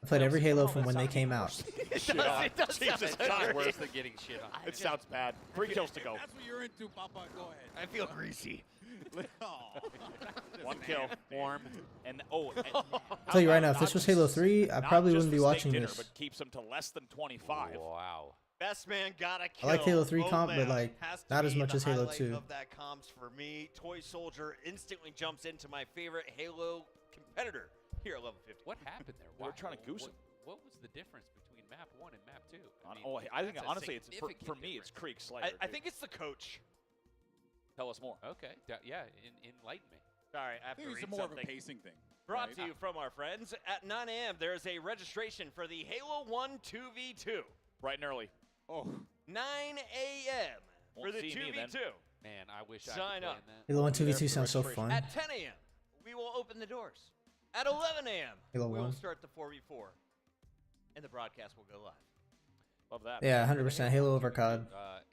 [SPEAKER 16] I played every Halo from when they came out.
[SPEAKER 21] It does
[SPEAKER 20] Jesus,
[SPEAKER 21] sound
[SPEAKER 20] it's
[SPEAKER 21] worse
[SPEAKER 20] than getting shit on. It sounds bad. 3 kills to go.
[SPEAKER 11] That's what you're into, Papa. Go ahead.
[SPEAKER 1] I feel greasy.
[SPEAKER 20] One kill, warm, and
[SPEAKER 16] I'll tell you right now, if this was Halo 3, I probably wouldn't be watching
[SPEAKER 20] dinner,
[SPEAKER 16] this.
[SPEAKER 20] But keeps them to less than 25.
[SPEAKER 6] Wow.
[SPEAKER 1] Best man got a kill.
[SPEAKER 16] I like Halo 3 comp,
[SPEAKER 1] man.
[SPEAKER 16] but like
[SPEAKER 1] Has to
[SPEAKER 16] not as
[SPEAKER 1] be
[SPEAKER 16] much
[SPEAKER 1] the
[SPEAKER 16] as Halo
[SPEAKER 1] highlight
[SPEAKER 16] 2.
[SPEAKER 1] Of that comps for me, Toy Soldier instantly jumps into my favorite Halo competitor here at level 50.
[SPEAKER 3] What happened there?
[SPEAKER 20] They were trying to goose him.
[SPEAKER 3] What was the difference between map 1 and map 2?
[SPEAKER 20] I think
[SPEAKER 3] that's a
[SPEAKER 20] honestly, it's for
[SPEAKER 3] significant
[SPEAKER 20] me, it's
[SPEAKER 3] difference.
[SPEAKER 20] Creek Slayer.
[SPEAKER 1] I think it's the coach.
[SPEAKER 20] Tell us more.
[SPEAKER 3] Okay. Yeah. Enlighten me.
[SPEAKER 1] Sorry, I have
[SPEAKER 11] I
[SPEAKER 1] to
[SPEAKER 11] think
[SPEAKER 1] read
[SPEAKER 11] it's more of
[SPEAKER 1] something.
[SPEAKER 11] a pacing thing.
[SPEAKER 1] Brought
[SPEAKER 11] right?
[SPEAKER 1] to you from our friends at 9 a.m. There is a registration for the Halo 1 2v2.
[SPEAKER 20] Bright and early.
[SPEAKER 11] Oh.
[SPEAKER 1] 9 a.m. for
[SPEAKER 20] Won't
[SPEAKER 1] the
[SPEAKER 20] see me then.
[SPEAKER 1] 2v2.
[SPEAKER 3] Man, I wish I
[SPEAKER 1] Sign
[SPEAKER 3] could
[SPEAKER 1] up.
[SPEAKER 3] play in that.
[SPEAKER 16] Halo 1 2v2 sounds so fun.
[SPEAKER 1] At 10 a.m., we will open the doors. At 11 a.m.,
[SPEAKER 16] Halo
[SPEAKER 1] we will
[SPEAKER 16] 1.
[SPEAKER 1] start the 4v4, and the broadcast will go live.
[SPEAKER 20] Love that.
[SPEAKER 16] Yeah, 100% Halo over COD.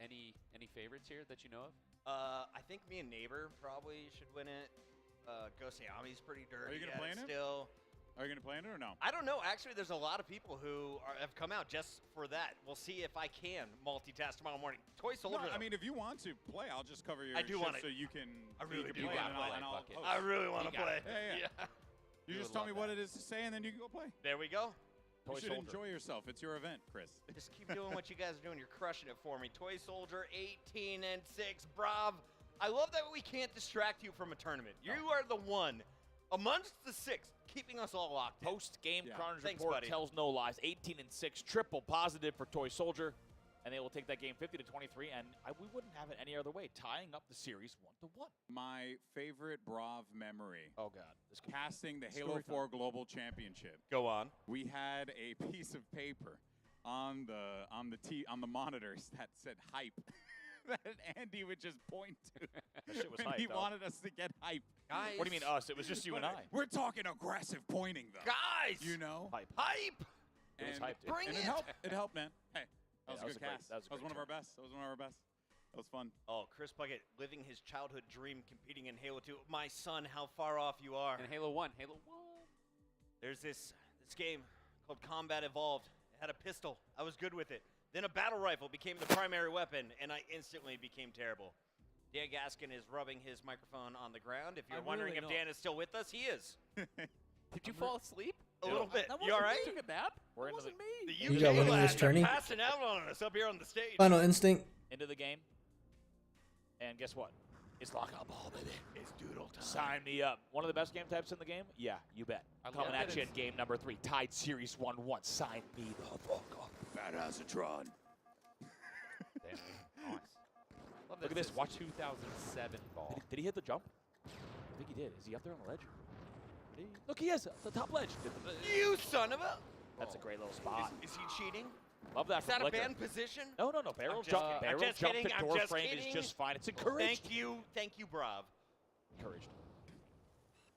[SPEAKER 3] Any favorites here that you know of?
[SPEAKER 1] I think me and Neighbor probably should win it. Ghost Yami's pretty dirty.
[SPEAKER 11] Are you gonna
[SPEAKER 1] at
[SPEAKER 11] play
[SPEAKER 1] it
[SPEAKER 11] in it?
[SPEAKER 1] still.
[SPEAKER 11] Are you going to play in it or no?
[SPEAKER 1] I don't know. Actually, there's a lot of people who have come out just for that. We'll see if I can multitask tomorrow morning. Toy Soldier.
[SPEAKER 11] No, I mean, if you want to play, I'll just cover your
[SPEAKER 1] I do want it.
[SPEAKER 11] so you can.
[SPEAKER 1] I really do
[SPEAKER 11] play
[SPEAKER 1] want to play.
[SPEAKER 11] and I'll host.
[SPEAKER 1] I really want to play.
[SPEAKER 11] Yeah. You just tell me what it is to say, and then you can go play.
[SPEAKER 1] There we go.
[SPEAKER 11] You should enjoy yourself. It's your event, Chris.
[SPEAKER 1] Just keep doing what you guys are doing. You're crushing it for me. Toy Soldier 18-6. Brav. I love that we can't distract you from a tournament. You are the one amongst the 6 keeping us all locked in.
[SPEAKER 20] Post-game Carnage
[SPEAKER 1] Thanks,
[SPEAKER 20] report
[SPEAKER 1] buddy.
[SPEAKER 20] tells no lies. 18-6, triple positive for Toy Soldier. And they will take that game 50-23, and we wouldn't have it any other way, tying up the series 1-1.
[SPEAKER 11] My favorite Brav memory.
[SPEAKER 20] Oh, God.
[SPEAKER 11] Casting the Halo 4 Global Championship.
[SPEAKER 1] Go on.
[SPEAKER 11] We had a piece of paper on the monitors that said hype that Andy would just point to.
[SPEAKER 20] That shit was
[SPEAKER 11] when
[SPEAKER 20] hype,
[SPEAKER 11] he
[SPEAKER 20] though.
[SPEAKER 11] wanted us to get hype.
[SPEAKER 1] Guys.
[SPEAKER 20] What do you mean us? It was just you and I.
[SPEAKER 11] We're talking aggressive pointing, though.
[SPEAKER 1] Guys.
[SPEAKER 11] You know?
[SPEAKER 20] Hype.
[SPEAKER 1] Hype.
[SPEAKER 20] It was
[SPEAKER 11] And-
[SPEAKER 20] hype, dude.
[SPEAKER 1] Bring
[SPEAKER 11] and
[SPEAKER 1] it.
[SPEAKER 11] it helped. It helped, man. Hey, that was a good
[SPEAKER 20] great-
[SPEAKER 11] cast.
[SPEAKER 20] that was a
[SPEAKER 11] one
[SPEAKER 20] great
[SPEAKER 11] of our best. That was one of our best. That was fun.
[SPEAKER 1] Oh, Chris Bucket living his childhood dream competing in Halo 2. My son, how far off you are.
[SPEAKER 3] And Halo 1.
[SPEAKER 1] There's this game called Combat Evolved. It had a pistol. I was good with it. Then a battle rifle became the primary weapon, and I instantly became terrible. Dan Gaskin is rubbing his microphone on the ground. If you're wondering if Dan is still with us, he is.
[SPEAKER 3] Did you fall asleep?
[SPEAKER 1] A little bit.
[SPEAKER 3] That
[SPEAKER 1] You all right?
[SPEAKER 3] You took a nap?
[SPEAKER 20] We're
[SPEAKER 3] That
[SPEAKER 20] into
[SPEAKER 3] wasn't me.
[SPEAKER 1] The
[SPEAKER 16] You got winning this
[SPEAKER 1] lads are
[SPEAKER 16] tourney?
[SPEAKER 1] passing out on us up here on the stage.
[SPEAKER 16] Final Instinct.
[SPEAKER 20] Into the game. And guess what? It's lockout ball, baby.
[SPEAKER 1] It's doodle time.
[SPEAKER 20] Sign me up. One of the best game types in the game? Yeah, you bet. Coming at you in game number 3. Tied series 1-1. Sign me the fuck up.
[SPEAKER 11] Badassatron.
[SPEAKER 20] Damn. Nice.
[SPEAKER 1] Look
[SPEAKER 20] at this. Watch
[SPEAKER 3] 2007 ball.
[SPEAKER 20] Did he hit the jump? I think he did. Is he up there on the ledge? Look, he is. The top ledge.
[SPEAKER 1] You son of a...
[SPEAKER 20] That's a great little spot.
[SPEAKER 1] Is he cheating?
[SPEAKER 20] Love that
[SPEAKER 1] Is
[SPEAKER 20] from
[SPEAKER 1] that a
[SPEAKER 20] Liquor.
[SPEAKER 1] banned position?
[SPEAKER 20] No. Barrel
[SPEAKER 1] just
[SPEAKER 20] jump.
[SPEAKER 1] kidding.
[SPEAKER 20] Barrel
[SPEAKER 1] I'm just
[SPEAKER 20] jump
[SPEAKER 1] kidding.
[SPEAKER 20] to
[SPEAKER 1] I'm
[SPEAKER 20] door
[SPEAKER 1] just
[SPEAKER 20] frame
[SPEAKER 1] kidding.
[SPEAKER 20] is just fine. It's encouraged.
[SPEAKER 1] Thank you, Brav.
[SPEAKER 20] Encouraged.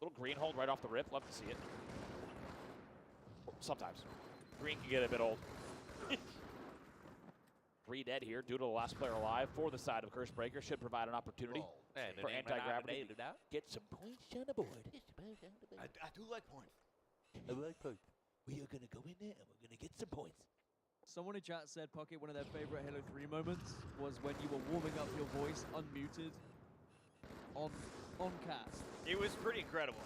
[SPEAKER 20] Little green hold right off the rip. Love to see it. Sometimes. Green can get a bit old. 3 dead here due to the last player alive for the side of Curse Breaker. Should provide an opportunity for anti-gravity to get some points on the board.
[SPEAKER 1] I do like points.
[SPEAKER 20] I like points. We are going to go in there and we're going to get some points.
[SPEAKER 22] Someone in chat said, Pocket, one of their favorite Halo 3 moments was when you were warming up your voice unmuted on cast.
[SPEAKER 1] It was pretty incredible.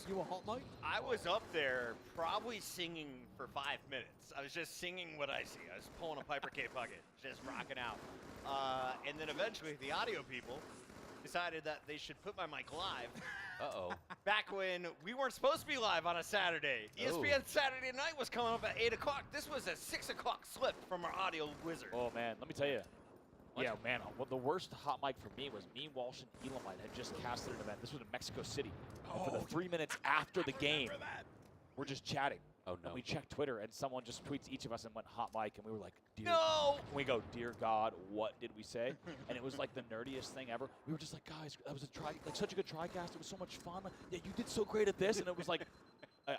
[SPEAKER 22] You were hot mic?
[SPEAKER 1] I was up there probably singing for 5 minutes. I was just singing what I see. I was pulling a Piper K Puckett, just rocking out. And then eventually the audio people decided that they should put my mic live.
[SPEAKER 3] Uh-oh.
[SPEAKER 1] Back when we weren't supposed to be live on a Saturday. ESPN Saturday night was coming up at 8 o'clock. This was a 6 o'clock slip from our audio wizard.
[SPEAKER 20] Oh, man. Let me tell you. Yeah, man. Well, the worst hot mic for me was me, Walsh, and Elamite had just casted an event. This was in Mexico City. And for the 3 minutes after the game, we're just chatting.
[SPEAKER 3] Oh, no.
[SPEAKER 20] And we checked Twitter, and someone just tweets each of us and went hot mic, and we were like, dear.
[SPEAKER 1] No!
[SPEAKER 20] And we go, dear God, what did we say? And it was like the nerdiest thing ever. We were just like, guys, that was such a good TriCast. It was so much fun. Like, yeah, you did so great at this. And it was like,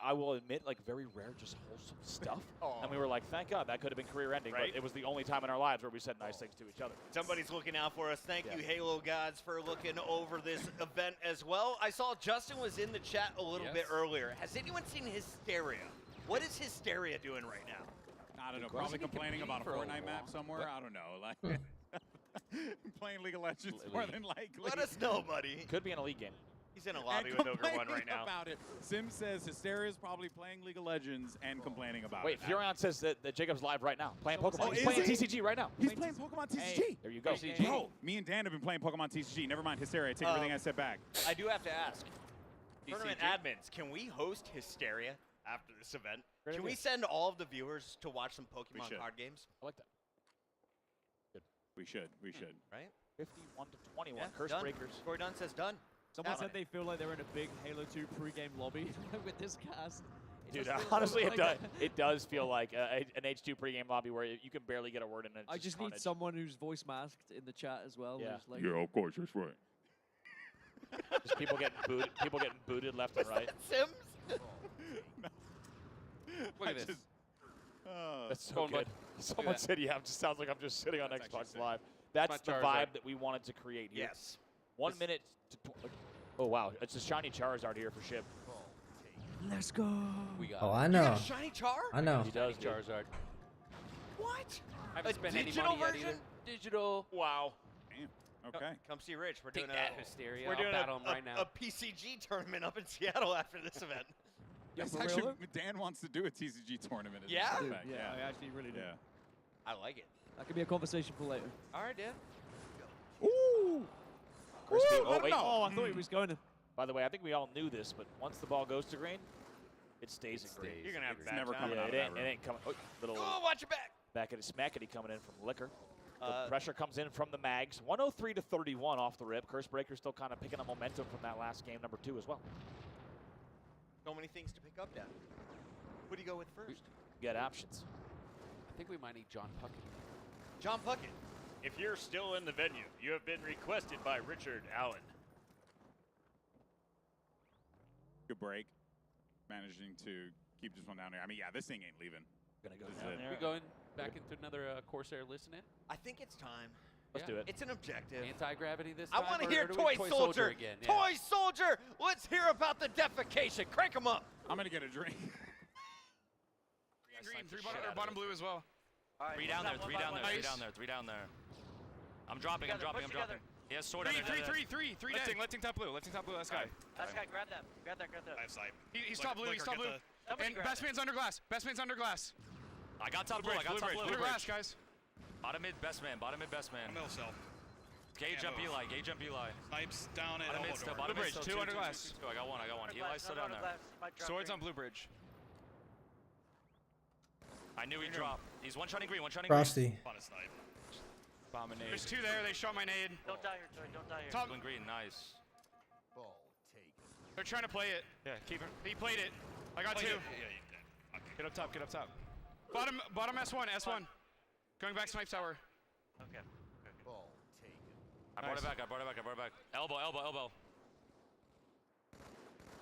[SPEAKER 20] I will admit, like very rare, just wholesome stuff. And we were like, thank God, that could have been career ending.
[SPEAKER 1] Right?
[SPEAKER 20] But it was the only time in our lives where we said nice things to each other.
[SPEAKER 1] Somebody's looking out for us. Thank you, Halo gods, for looking over this event as well. I saw Justin was in the chat a little bit earlier. Has anyone seen Hysteria? What is Hysteria doing right now?
[SPEAKER 11] I don't know. Probably complaining about a Fortnite map somewhere. I don't know. Like playing League of Legends more than likely.
[SPEAKER 1] Let us know, buddy.
[SPEAKER 20] Could be an elite game.
[SPEAKER 1] He's in a lobby with Ogre One right now.
[SPEAKER 11] About it. Sim says Hysteria is probably playing League of Legends and complaining about
[SPEAKER 20] Wait,
[SPEAKER 11] it.
[SPEAKER 20] Furion says that Jacob's live right now, playing Pokemon.
[SPEAKER 11] Oh,
[SPEAKER 20] He's
[SPEAKER 11] is
[SPEAKER 20] playing
[SPEAKER 11] he?
[SPEAKER 20] TCG right now.
[SPEAKER 11] He's playing Pokemon TCG.
[SPEAKER 20] Hey, there you go.
[SPEAKER 11] Bro, me and Dan have been playing Pokemon TCG. Never mind Hysteria. I take everything I said back.
[SPEAKER 1] I do have to ask. Tournament admins, can we host Hysteria after this event?
[SPEAKER 20] Great
[SPEAKER 1] Can
[SPEAKER 20] idea.
[SPEAKER 1] we send all of the viewers to watch some Pokemon
[SPEAKER 11] should.
[SPEAKER 1] card games?
[SPEAKER 20] I like that. Good.
[SPEAKER 11] We should. We should.
[SPEAKER 1] Right?
[SPEAKER 20] 51-21.
[SPEAKER 1] Yeah,
[SPEAKER 20] Curse
[SPEAKER 1] done.
[SPEAKER 20] Breakers.
[SPEAKER 1] Corey Dunn says done.
[SPEAKER 22] Someone said they feel like they're in a big Halo 2 pre-game lobby with this cast.
[SPEAKER 20] Dude,
[SPEAKER 22] just feels
[SPEAKER 20] honestly,
[SPEAKER 22] like
[SPEAKER 20] it does feel like an H2 pregame lobby where you can barely get a word in. And
[SPEAKER 22] I just need someone who's voice masked in the chat as well.
[SPEAKER 20] Yeah.
[SPEAKER 22] who's like,
[SPEAKER 11] Yeah, of course, that's right.
[SPEAKER 20] Just people getting booted. People getting booted left and right.
[SPEAKER 1] Sims?
[SPEAKER 3] Look at this.
[SPEAKER 20] That's so
[SPEAKER 3] Going
[SPEAKER 20] good.
[SPEAKER 3] back.
[SPEAKER 20] Someone
[SPEAKER 3] that.
[SPEAKER 20] said, "Yeah, it just sounds like I'm just sitting on
[SPEAKER 11] That's
[SPEAKER 20] Xbox
[SPEAKER 11] actually
[SPEAKER 20] Live." That's
[SPEAKER 3] my
[SPEAKER 20] the
[SPEAKER 3] Charizard.
[SPEAKER 20] vibe that we wanted to create here.
[SPEAKER 1] Yes.
[SPEAKER 20] 1 minute to. Oh wow, it's a shiny Charizard here for Shib.
[SPEAKER 22] Let's go.
[SPEAKER 3] We got
[SPEAKER 16] Oh,
[SPEAKER 3] it.
[SPEAKER 16] I
[SPEAKER 1] You
[SPEAKER 16] know.
[SPEAKER 1] got a shiny char?
[SPEAKER 16] I know.
[SPEAKER 3] He does, Charizard.
[SPEAKER 1] What?
[SPEAKER 3] I haven't
[SPEAKER 1] A
[SPEAKER 3] spent any
[SPEAKER 1] digital
[SPEAKER 3] money yet
[SPEAKER 1] version?
[SPEAKER 3] either. Digital.
[SPEAKER 1] Wow.
[SPEAKER 11] Damn. Okay.
[SPEAKER 1] Come see Rich. We're doing
[SPEAKER 3] Take that, Hysteria.
[SPEAKER 1] We're
[SPEAKER 3] I'll
[SPEAKER 1] doing
[SPEAKER 3] battle him right now.
[SPEAKER 1] a PCG tournament up in Seattle after this event.
[SPEAKER 11] That's actually, Dan wants to do a TCG tournament. as a
[SPEAKER 1] Yeah?
[SPEAKER 11] matter of
[SPEAKER 22] Dude,
[SPEAKER 11] fact.
[SPEAKER 22] yeah, I actually really do.
[SPEAKER 11] Yeah.
[SPEAKER 1] I like it.
[SPEAKER 22] That could be a conversation for later.
[SPEAKER 1] All right, Dan.
[SPEAKER 20] Ooh!
[SPEAKER 22] Crispy.
[SPEAKER 20] Oh, wait.
[SPEAKER 22] Oh, I thought he was going to.
[SPEAKER 20] By the way, I think we all knew this, but once the ball goes to green, it stays in green.
[SPEAKER 1] You're gonna have
[SPEAKER 11] It's never coming
[SPEAKER 20] Yeah,
[SPEAKER 11] out of
[SPEAKER 20] it
[SPEAKER 11] that
[SPEAKER 20] ain't,
[SPEAKER 11] room.
[SPEAKER 20] it ain't coming. Oh, little
[SPEAKER 1] Oh, watch your back.
[SPEAKER 20] back at his smackety coming in from Liquor. The pressure comes in from the Mags. 103 to 31 off the rip. Curse Breaker still kind of picking up momentum from that last game, number 2 as well.
[SPEAKER 1] So many things to pick up, Dan. What do you go with first?
[SPEAKER 20] You got options.
[SPEAKER 3] I think we might need John Puckett.
[SPEAKER 1] John Puckett.
[SPEAKER 7] If you're still in the venue, you have been requested by Richard Allen.
[SPEAKER 11] Good break. Managing to keep this one down there. I mean, yeah, this thing ain't leaving.
[SPEAKER 20] Gonna go
[SPEAKER 11] This is
[SPEAKER 20] down
[SPEAKER 11] it.
[SPEAKER 20] there.
[SPEAKER 3] We going back into another Corsair listen in?
[SPEAKER 1] I think it's time.
[SPEAKER 20] Let's do it.
[SPEAKER 1] It's an objective.
[SPEAKER 3] Anti-gravity this
[SPEAKER 1] I
[SPEAKER 3] time?
[SPEAKER 1] want to
[SPEAKER 3] or
[SPEAKER 1] hear
[SPEAKER 3] do
[SPEAKER 1] Toy
[SPEAKER 3] we
[SPEAKER 1] Soldier
[SPEAKER 3] again. Yeah.
[SPEAKER 1] Toy Soldier. Let's hear about the defecation. Crank them up.
[SPEAKER 11] I'm going to get a drink.
[SPEAKER 10] Green, bottom blue as well.
[SPEAKER 6] Three down there, three down there, three down there, three down there. I'm dropping, I'm dropping. He has sword on there.
[SPEAKER 10] Three lifting top blue, last guy.
[SPEAKER 21] Last guy, grab that. Grab that.
[SPEAKER 10] I have sight. He's top blue, he's top blue. And best man's under glass.
[SPEAKER 6] I got top blue, I got top blue.
[SPEAKER 10] Under glass, guys.
[SPEAKER 6] Bottom mid, best man, bottom mid, best man.
[SPEAKER 10] Middle cell.
[SPEAKER 6] Gauge up Eli, gauge up Eli.
[SPEAKER 10] Snipes down at
[SPEAKER 6] Bottom mid still, bottom mid still.
[SPEAKER 10] two under glass.
[SPEAKER 6] I got one. Eli's still down there.
[SPEAKER 10] Swords on blue bridge.
[SPEAKER 6] I knew he'd drop. He's one-shotting green, one-shotting
[SPEAKER 16] Frosty.
[SPEAKER 6] green. On a snipe.
[SPEAKER 10] There's two there, they shot my nade.
[SPEAKER 21] Don't die here, Troy. Don't die here.
[SPEAKER 10] Top.
[SPEAKER 6] Blue and green, nice.
[SPEAKER 17] Ball taken.
[SPEAKER 10] They're trying to play it.
[SPEAKER 6] Yeah, keep it.
[SPEAKER 10] He played it. I got two. Get up top, Bottom S1. Going back snipe tower.
[SPEAKER 21] Okay.
[SPEAKER 17] Ball taken.
[SPEAKER 6] I brought it back. Elbow.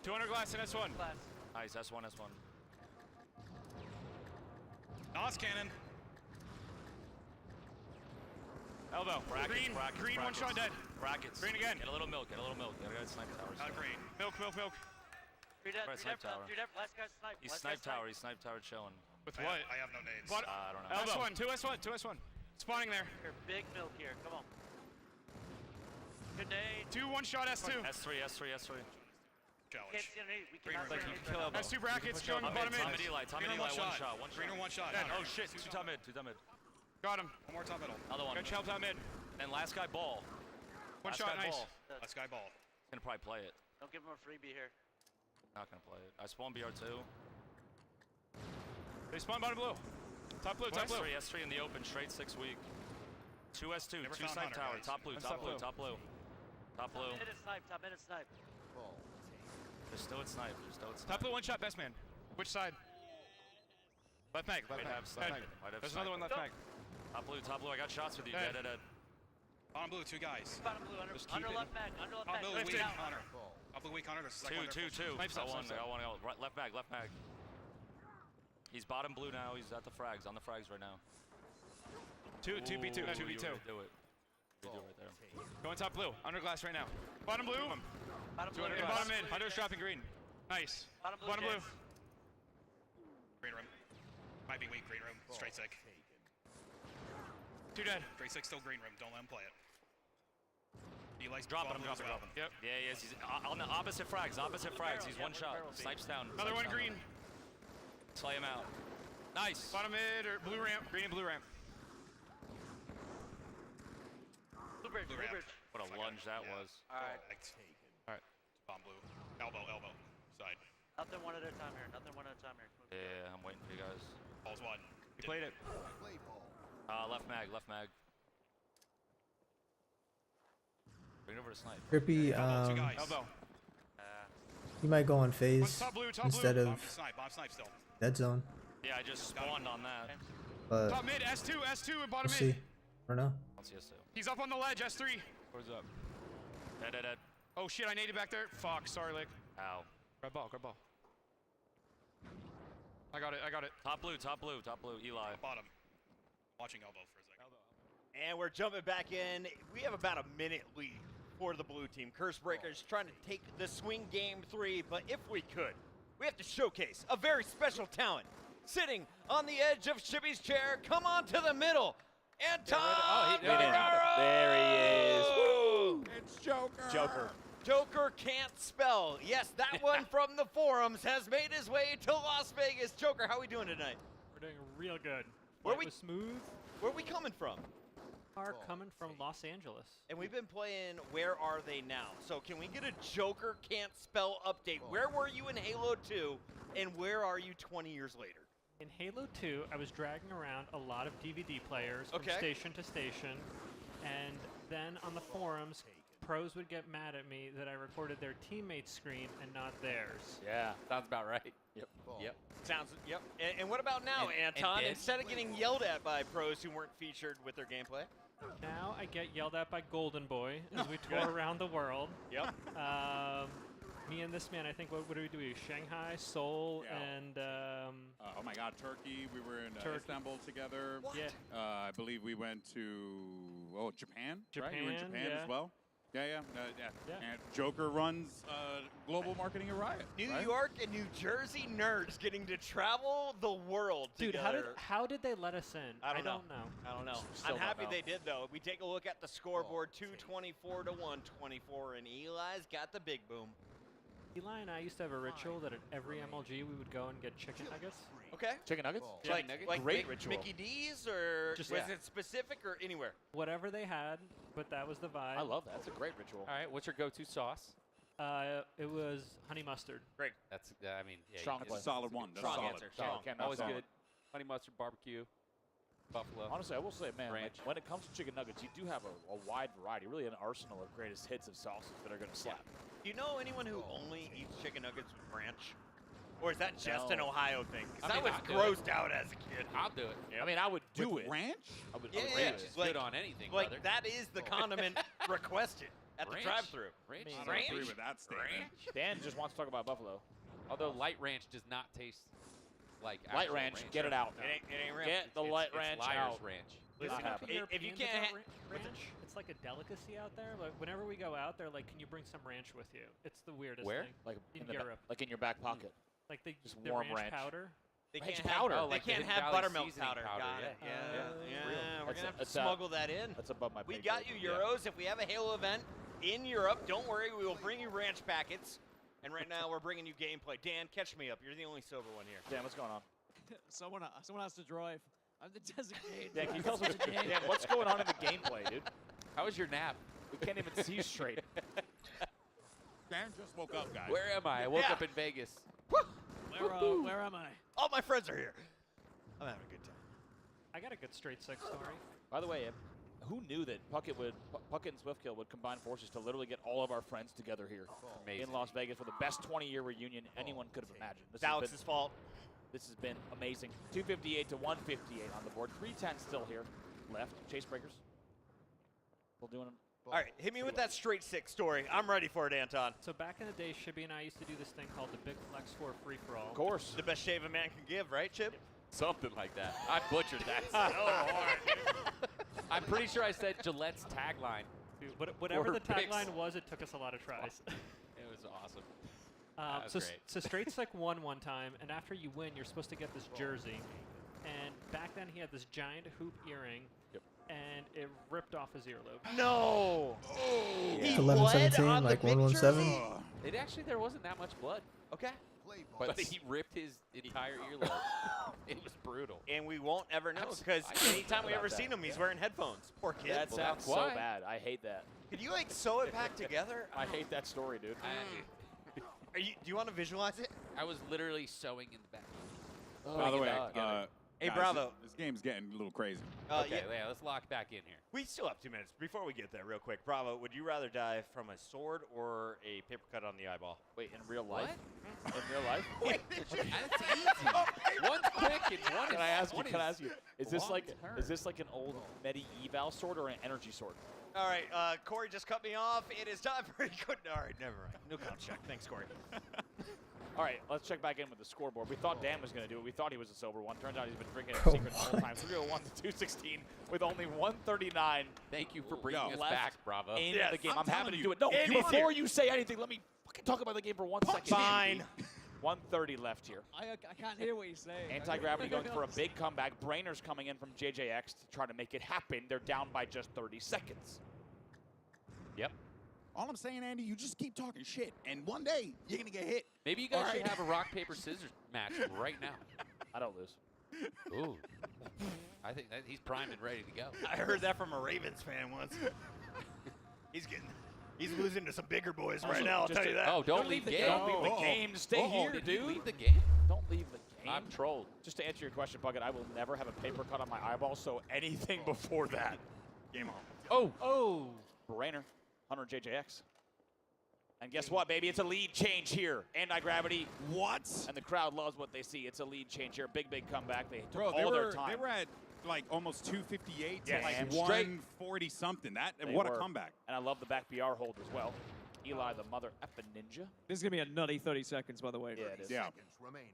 [SPEAKER 10] 200 glass in S1.
[SPEAKER 6] Nice, S1.
[SPEAKER 10] Nos cannon. Elbow.
[SPEAKER 6] Brackets,
[SPEAKER 10] Green, one shot dead.
[SPEAKER 6] Brackets.
[SPEAKER 10] Green again.
[SPEAKER 6] Get a little milk. Gotta go to snipe tower.
[SPEAKER 10] Green. Milk.
[SPEAKER 21] Three dead.
[SPEAKER 6] Snipe tower.
[SPEAKER 21] Last guy's snipe.
[SPEAKER 6] He's snipe tower chilling.
[SPEAKER 10] With what?
[SPEAKER 7] I have no nades.
[SPEAKER 6] I don't know.
[SPEAKER 10] S1, 2S1. Spawning there.
[SPEAKER 21] Here, big milk here. Come on. Good nade.
[SPEAKER 10] 2 one-shot S2.
[SPEAKER 6] S3.
[SPEAKER 21] Can't see underneath. We cannot see
[SPEAKER 6] Like you
[SPEAKER 21] underneath.
[SPEAKER 6] kill elbow.
[SPEAKER 10] S2 brackets going bottom mid.
[SPEAKER 6] Top mid Eli, one shot.
[SPEAKER 10] Green one shot.
[SPEAKER 6] Oh shit, two top mid.
[SPEAKER 10] Got him. One more top middle.
[SPEAKER 6] Another one.
[SPEAKER 10] Got help top mid.
[SPEAKER 6] And last guy ball.
[SPEAKER 10] One shot, nice.
[SPEAKER 7] Last guy ball.
[SPEAKER 6] He's gonna probably play it.
[SPEAKER 21] Don't give him a freebie here.
[SPEAKER 6] Not gonna play it. I spawn BR2.
[SPEAKER 10] They spawn bottom blue. Top blue.
[SPEAKER 6] S3 in the open, straight 6 week. 2 S2,
[SPEAKER 7] Never
[SPEAKER 6] 2
[SPEAKER 7] found
[SPEAKER 6] snipe
[SPEAKER 7] Hunter,
[SPEAKER 6] tower,
[SPEAKER 7] guys.
[SPEAKER 6] top blue.
[SPEAKER 21] Top minute snipe.
[SPEAKER 17] Ball
[SPEAKER 6] They're still at snipe.
[SPEAKER 10] Top blue one shot, best man. Which side? Left mag.
[SPEAKER 6] Might have snipe.
[SPEAKER 10] There's another one left mag.
[SPEAKER 6] Top blue. I got shots with you.
[SPEAKER 10] Dead.
[SPEAKER 6] Dead.
[SPEAKER 7] Bottom blue, 2 guys.
[SPEAKER 21] Bottom blue under left mag.
[SPEAKER 7] Top blue, weak
[SPEAKER 21] Wait out.
[SPEAKER 7] Hunter. Top blue, weak Hunter. There's a second one there.
[SPEAKER 6] 2.
[SPEAKER 10] Snipes
[SPEAKER 6] I
[SPEAKER 10] up,
[SPEAKER 6] got
[SPEAKER 10] snipes up.
[SPEAKER 6] one. Left mag. He's bottom blue now. He's at the frags. On the frags right now.
[SPEAKER 10] 2v2.
[SPEAKER 6] Do it. We do it right there.
[SPEAKER 10] Going top blue. Under glass right now. Bottom blue.
[SPEAKER 21] Bottom blue.
[SPEAKER 10] And bottom mid. Hunter's dropping green. Nice.
[SPEAKER 21] Bottom blue.
[SPEAKER 7] Green room. Might be weak, green room. Straight sick.
[SPEAKER 10] 2 dead.
[SPEAKER 7] Straight sick, still green room. Don't let him play it. Eli's
[SPEAKER 6] Dropping him.
[SPEAKER 7] bottom blue as well.
[SPEAKER 10] Yep.
[SPEAKER 6] Yeah, he is. He's on the opposite frags. He's one shot. Snipes down.
[SPEAKER 10] Another one green.
[SPEAKER 6] Slay him out. Nice.
[SPEAKER 10] Bottom mid or blue ramp. Green and blue ramp.
[SPEAKER 21] Blue bridge.
[SPEAKER 6] What a lunge that was.
[SPEAKER 21] Alright.
[SPEAKER 10] Alright.
[SPEAKER 7] Bomb blue. Elbow. Side.
[SPEAKER 21] Nothing one at a time here.
[SPEAKER 6] Yeah, I'm waiting for you guys.
[SPEAKER 7] Ball's one.
[SPEAKER 10] He played it.
[SPEAKER 17] play ball.
[SPEAKER 6] Left mag. Bring it over to snipe.
[SPEAKER 16] Crippy,
[SPEAKER 10] Elbow.
[SPEAKER 16] you might go on phase
[SPEAKER 10] Top blue.
[SPEAKER 16] instead
[SPEAKER 7] Bomb
[SPEAKER 16] of
[SPEAKER 7] snipe still.
[SPEAKER 16] dead zone.
[SPEAKER 6] Yeah, I just spawned on that.
[SPEAKER 16] But
[SPEAKER 10] Top mid. S2 and
[SPEAKER 16] we'll
[SPEAKER 10] bottom
[SPEAKER 16] see.
[SPEAKER 10] mid.
[SPEAKER 16] I don't know.
[SPEAKER 6] Let's see us too.
[SPEAKER 10] He's up on the ledge. S3.
[SPEAKER 6] Where's up? Dead.
[SPEAKER 10] Oh shit, I naded back there. Fuck, sorry, Lick.
[SPEAKER 6] Ow.
[SPEAKER 10] Grab ball. I got it.
[SPEAKER 6] Top blue. Eli.
[SPEAKER 7] Bottom. Watching elbow for a second.
[SPEAKER 1] And we're jumping back in. We have about a minute lead for the blue team. Curse Breakers trying to take the swing game 3, but if we could, we have to showcase a very special talent. Sitting on the edge of Shibby's chair, come on to the middle. Anton!
[SPEAKER 20] There he is.
[SPEAKER 1] Woo!
[SPEAKER 11] It's Joker.
[SPEAKER 1] Joker can't spell. Yes, that one from the forums has made his way to Las Vegas. Joker, how are we doing tonight?
[SPEAKER 9] We're doing real good.
[SPEAKER 1] Where
[SPEAKER 9] Flight was smooth.
[SPEAKER 1] Where are we coming from?
[SPEAKER 9] Are coming from Los Angeles.
[SPEAKER 1] And we've been playing Where Are They Now? So can we get a Joker can't spell update? Where were you in Halo 2, and where are you 20 years later?
[SPEAKER 9] In Halo 2, I was dragging around a lot of DVD players from station to station, and then on the forums, pros would get mad at me that I recorded their teammate's screen and not theirs.
[SPEAKER 3] Yeah, sounds about right.
[SPEAKER 1] Yep. Yep. And what about now, Anton? Instead of getting yelled at by pros who weren't featured with their gameplay?
[SPEAKER 9] Now I get yelled at by Golden Boy as we tour around the world.
[SPEAKER 1] Yep.
[SPEAKER 9] Me and this man, I think, what do we do? Shanghai, Seoul, and...
[SPEAKER 11] oh my God, Turkey. We were in Istanbul together.
[SPEAKER 9] What? Yeah.
[SPEAKER 11] I believe we went to Japan. Right? You were in Japan as well. Yeah. And Joker runs global marketing at Riot.
[SPEAKER 1] New York and New Jersey nerds getting to travel the world together.
[SPEAKER 9] How did they let us in? I don't know.
[SPEAKER 1] I don't know. I'm happy they did, though. We take a look at the scoreboard, 224 to 124, and Eli's got the big boom.
[SPEAKER 9] Eli and I used to have a ritual that at every MLG we would go and get chicken nuggets.
[SPEAKER 1] Okay.
[SPEAKER 20] Chicken nuggets?
[SPEAKER 1] Like
[SPEAKER 20] Great ritual.
[SPEAKER 1] Mickey D's, or was it specific or anywhere?
[SPEAKER 9] Whatever they had, but that was the vibe.
[SPEAKER 20] I love that. That's a great ritual.
[SPEAKER 3] All right, what's your go-to sauce?
[SPEAKER 9] It was honey mustard.
[SPEAKER 1] Great.
[SPEAKER 3] That's, I mean, yeah,
[SPEAKER 11] strong, solid one. That's solid.
[SPEAKER 3] Strong. Always good. Honey mustard, barbecue, buffalo.
[SPEAKER 20] Honestly, I will say, man, like, when it comes to chicken nuggets, you do have a wide variety, really an arsenal of greatest hits of sauces that are going to slap.
[SPEAKER 1] Do you know anyone who only eats chicken nuggets with ranch? Or is that just an Ohio thing? Because I was grossed out as a kid.
[SPEAKER 3] I'll do it.
[SPEAKER 20] I mean, I would do it.
[SPEAKER 11] Ranch?
[SPEAKER 20] I would
[SPEAKER 3] ranch is good on anything,
[SPEAKER 1] like,
[SPEAKER 3] brother.
[SPEAKER 1] that is the condiment requested at the drive-thru.
[SPEAKER 3] Ranch?
[SPEAKER 11] I don't agree with that statement.
[SPEAKER 20] Dan just wants to talk about buffalo.
[SPEAKER 3] Although light ranch does not taste like
[SPEAKER 20] light ranch. Get it out.
[SPEAKER 1] It ain't ranch.
[SPEAKER 20] Get the light ranch out.
[SPEAKER 3] Ranch.
[SPEAKER 1] Listen, if you can't
[SPEAKER 9] ranch, it's like a delicacy out there. Like whenever we go out, they're like, "Can you bring some ranch with you?" It's the weirdest
[SPEAKER 3] Where?
[SPEAKER 9] thing.
[SPEAKER 20] Like
[SPEAKER 9] in Europe,
[SPEAKER 20] like in your back pocket.
[SPEAKER 9] Like the
[SPEAKER 20] warm
[SPEAKER 9] ranch powder.
[SPEAKER 1] They
[SPEAKER 20] ranch
[SPEAKER 1] can't
[SPEAKER 20] powder.
[SPEAKER 1] Have, they can't have buttermilk powder. Got it.
[SPEAKER 20] Yeah.
[SPEAKER 1] We're gonna have to smuggle that in.
[SPEAKER 20] That's above my.
[SPEAKER 1] We got you, Euros. If we have a Halo event in Europe, don't worry, we will bring you ranch packets. And right now, we're bringing you gameplay. Dan, catch me up. You're the only sober one here.
[SPEAKER 20] Dan, what's going on?
[SPEAKER 22] Someone has to drive. I'm the designated.
[SPEAKER 20] Dan, can you tell us what's going on in the gameplay, dude?
[SPEAKER 3] How was your nap?
[SPEAKER 20] We can't even see straight.
[SPEAKER 11] Dan just woke up, guys.
[SPEAKER 3] Where am I? I woke up in Vegas.
[SPEAKER 22] Where am I?
[SPEAKER 1] All my friends are here. I'm having a good time.
[SPEAKER 9] I got a good straight six story.
[SPEAKER 20] By the way, who knew that Puckett and Swiftkill would combine forces to literally get all of our friends together here in Las Vegas for the best 20-year reunion anyone could have imagined.
[SPEAKER 1] It's Alex's fault.
[SPEAKER 20] This has been amazing. 258 to 158 on the board. 310 still here left. Chase breakers. We're doing them.
[SPEAKER 1] All right, hit me with that straight six story. I'm ready for it, Anton.
[SPEAKER 9] So back in the day, Shibby and I used to do this thing called the Big Flex 4 free-for-all.
[SPEAKER 20] Of course.
[SPEAKER 1] The best shave a man can give, right, Chip?
[SPEAKER 3] Something like that. I butchered that so hard. I'm pretty sure I said Gillette's tagline.
[SPEAKER 9] Dude, whatever the tagline was, it took us a lot of tries.
[SPEAKER 3] It was awesome.
[SPEAKER 9] So Straight Slick won one time, and after you win, you're supposed to get this jersey. And back then, he had this giant hoop earring, and it ripped off his earlobe.
[SPEAKER 1] No!
[SPEAKER 16] He 11-17, like 117.
[SPEAKER 3] It actually, there wasn't that much blood.
[SPEAKER 1] Okay.
[SPEAKER 3] But he ripped his entire earlobe. It was brutal.
[SPEAKER 1] And we won't ever know, because anytime we ever seen him, he's wearing headphones. Poor kid.
[SPEAKER 20] That sounds so bad. I hate that.
[SPEAKER 1] Could you, like, sew it back together?
[SPEAKER 20] I hate that story, dude.
[SPEAKER 1] Do you want to visualize it?
[SPEAKER 3] I was literally sewing in the back.
[SPEAKER 11] By the way,
[SPEAKER 1] hey,
[SPEAKER 11] guys,
[SPEAKER 1] Bravo.
[SPEAKER 11] This game's getting a little crazy.
[SPEAKER 3] Okay, yeah, let's lock back in here.
[SPEAKER 1] We still have 2 minutes. Before we get there, real quick, Bravo, would you rather die from a sword or a paper cut on the eyeball?
[SPEAKER 20] Wait, in real life? In real life?
[SPEAKER 1] Wait,
[SPEAKER 3] that's easy. One's quick and one is.
[SPEAKER 20] Can I ask you? Is this like an old medieval sword or an energy sword?
[SPEAKER 1] All right, Corey just cut me off. It is time for All right, never mind. No comp check. Thanks, Corey.
[SPEAKER 20] All right, let's check back in with the scoreboard. We thought Dan was going to do it. We thought he was a sober one. Turns out he's been drinking in secret the whole time. 301 to 216 with only 139.
[SPEAKER 3] Thank you for bringing us back, Bravo.
[SPEAKER 20] In the game. I'm happy to do it. No, before you say anything, let me fucking talk about the game for 1 second.
[SPEAKER 1] Fine.
[SPEAKER 20] 1:30 left here.
[SPEAKER 22] I can't hear what he's saying.
[SPEAKER 20] Anti-gravity going for a big comeback. Brainer's coming in from JJX to try to make it happen. They're down by just 30 seconds.
[SPEAKER 3] Yep.
[SPEAKER 11] All I'm saying, Andy, you just keep talking shit, and one day you're gonna get hit.
[SPEAKER 3] Maybe you guys should have a rock paper scissors match right now.
[SPEAKER 20] I don't lose.
[SPEAKER 3] Ooh. I think that he's primed and ready to go.
[SPEAKER 1] I heard that from a Ravens fan once. He's losing to some bigger boys right now, I'll tell you that.
[SPEAKER 3] Oh, don't leave the game.
[SPEAKER 20] Don't leave the game. Stay here,
[SPEAKER 3] did
[SPEAKER 20] dude.
[SPEAKER 3] you leave the game?
[SPEAKER 20] Don't leave the game.
[SPEAKER 3] I'm trolled.
[SPEAKER 20] Just to answer your question, Bucket, I will never have a paper cut on my eyeball, so anything before that.
[SPEAKER 1] Game on.
[SPEAKER 3] Oh.
[SPEAKER 20] Brainer, 100 JJX. And guess what, baby? It's a lead change here. Anti-gravity.
[SPEAKER 11] What?
[SPEAKER 20] And the crowd loves what they see. It's a lead change here. Big comeback. They took
[SPEAKER 11] Bro,
[SPEAKER 20] all their time.
[SPEAKER 11] They were at like almost 258 to
[SPEAKER 20] Yeah,
[SPEAKER 11] like
[SPEAKER 20] damn straight.
[SPEAKER 11] 140 something.
[SPEAKER 20] They
[SPEAKER 11] What a
[SPEAKER 20] were.
[SPEAKER 11] comeback.
[SPEAKER 20] And I love the back BR hold as well. Eli, the mother effing ninja.
[SPEAKER 22] This is going to be a nutty 30 seconds, by the way.
[SPEAKER 20] Yeah, it is.
[SPEAKER 11] Yeah.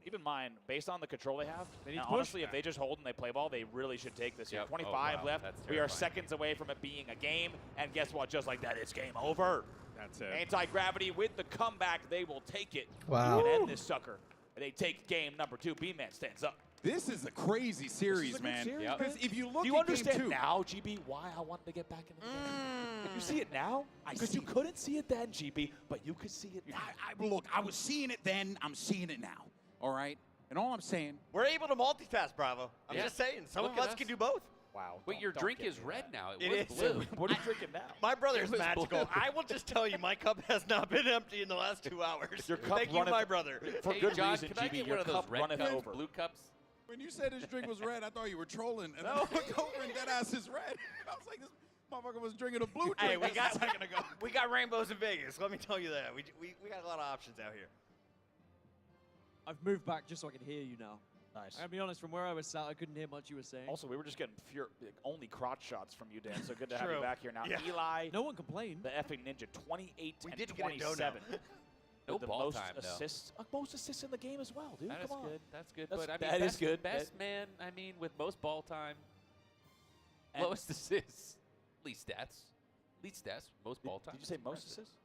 [SPEAKER 20] Keep in mind, based on the control they have,
[SPEAKER 22] They need
[SPEAKER 20] and
[SPEAKER 22] to push.
[SPEAKER 20] honestly, if they just hold and they play ball, they really should take this here.
[SPEAKER 3] Yep.
[SPEAKER 20] 25
[SPEAKER 3] Oh, wow.
[SPEAKER 20] left.
[SPEAKER 3] That's
[SPEAKER 20] We are
[SPEAKER 3] terrifying.
[SPEAKER 20] seconds away from it being a game. And guess what? Just like that, it's game over.
[SPEAKER 11] That's it.
[SPEAKER 20] Anti-gravity with the comeback. They will take it.
[SPEAKER 16] Wow.
[SPEAKER 20] And end this sucker. They take game number 2. B-Man stands up.
[SPEAKER 11] This is a crazy series, man.
[SPEAKER 20] Yep.
[SPEAKER 11] Because if you look
[SPEAKER 20] Do you
[SPEAKER 11] at
[SPEAKER 20] understand
[SPEAKER 11] game 2,
[SPEAKER 20] now, GB, why I wanted to get back into the game? You see it now? Because you couldn't see it then, GB, but you could see it now.
[SPEAKER 11] Look, I was seeing it then. I'm seeing it now. All right? And all I'm saying,
[SPEAKER 1] We're able to multitask, Bravo. I'm
[SPEAKER 3] Yeah.
[SPEAKER 1] just saying, some
[SPEAKER 3] Look
[SPEAKER 1] of
[SPEAKER 3] at
[SPEAKER 1] us
[SPEAKER 3] us.
[SPEAKER 1] can do both.
[SPEAKER 20] Wow.
[SPEAKER 3] Wait, your drink is red now. It,
[SPEAKER 1] It
[SPEAKER 3] was
[SPEAKER 1] is.
[SPEAKER 3] blue.
[SPEAKER 20] What are you drinking now?
[SPEAKER 1] My brother is
[SPEAKER 3] It was
[SPEAKER 1] magical.
[SPEAKER 3] blue.
[SPEAKER 1] I will just tell you, my cup has not been empty in the last 2 hours.
[SPEAKER 20] Your cup
[SPEAKER 1] Thank you,
[SPEAKER 20] runneth-
[SPEAKER 1] my brother.
[SPEAKER 20] For
[SPEAKER 3] Hey,
[SPEAKER 20] good
[SPEAKER 3] John,
[SPEAKER 20] reason,
[SPEAKER 3] can I
[SPEAKER 20] GB.
[SPEAKER 3] get
[SPEAKER 20] Your
[SPEAKER 3] one of those
[SPEAKER 20] cup
[SPEAKER 3] red
[SPEAKER 20] runneth
[SPEAKER 3] cups,
[SPEAKER 20] over.
[SPEAKER 3] blue cups?
[SPEAKER 11] when you said his drink was red, I thought you were trolling. And then I looked over and that ass is red. I was like, this motherfucker was drinking a blue drink.
[SPEAKER 1] Hey, we
[SPEAKER 11] That's
[SPEAKER 1] got
[SPEAKER 11] a second ago.
[SPEAKER 1] we got rainbows in Vegas. Let me tell you that. We got a lot of options out here.
[SPEAKER 22] I've moved back just so I can hear you now.
[SPEAKER 20] Nice.
[SPEAKER 22] I gotta be honest, from where I was sat, I couldn't hear much you were saying.
[SPEAKER 20] Also, we were just getting only crotch shots from you, Dan, so good to have you
[SPEAKER 1] True.
[SPEAKER 20] back here now.
[SPEAKER 1] Yeah.
[SPEAKER 20] Eli,
[SPEAKER 22] No one complained.
[SPEAKER 20] the effing ninja, 28
[SPEAKER 1] We
[SPEAKER 20] and
[SPEAKER 1] did get a dono.
[SPEAKER 20] 27.
[SPEAKER 3] No
[SPEAKER 20] With the
[SPEAKER 3] ball
[SPEAKER 20] most
[SPEAKER 3] time, though.
[SPEAKER 20] assists, most assists in the game as well, dude.
[SPEAKER 3] That is
[SPEAKER 20] Come on.
[SPEAKER 3] good. That's good.
[SPEAKER 20] That's-
[SPEAKER 3] But I mean,
[SPEAKER 20] that is
[SPEAKER 3] best,
[SPEAKER 20] good.
[SPEAKER 3] Best man, I mean, with most ball time,
[SPEAKER 20] And-
[SPEAKER 3] lowest assists, least stats. Least stats, most ball time.
[SPEAKER 20] Did you say most assists?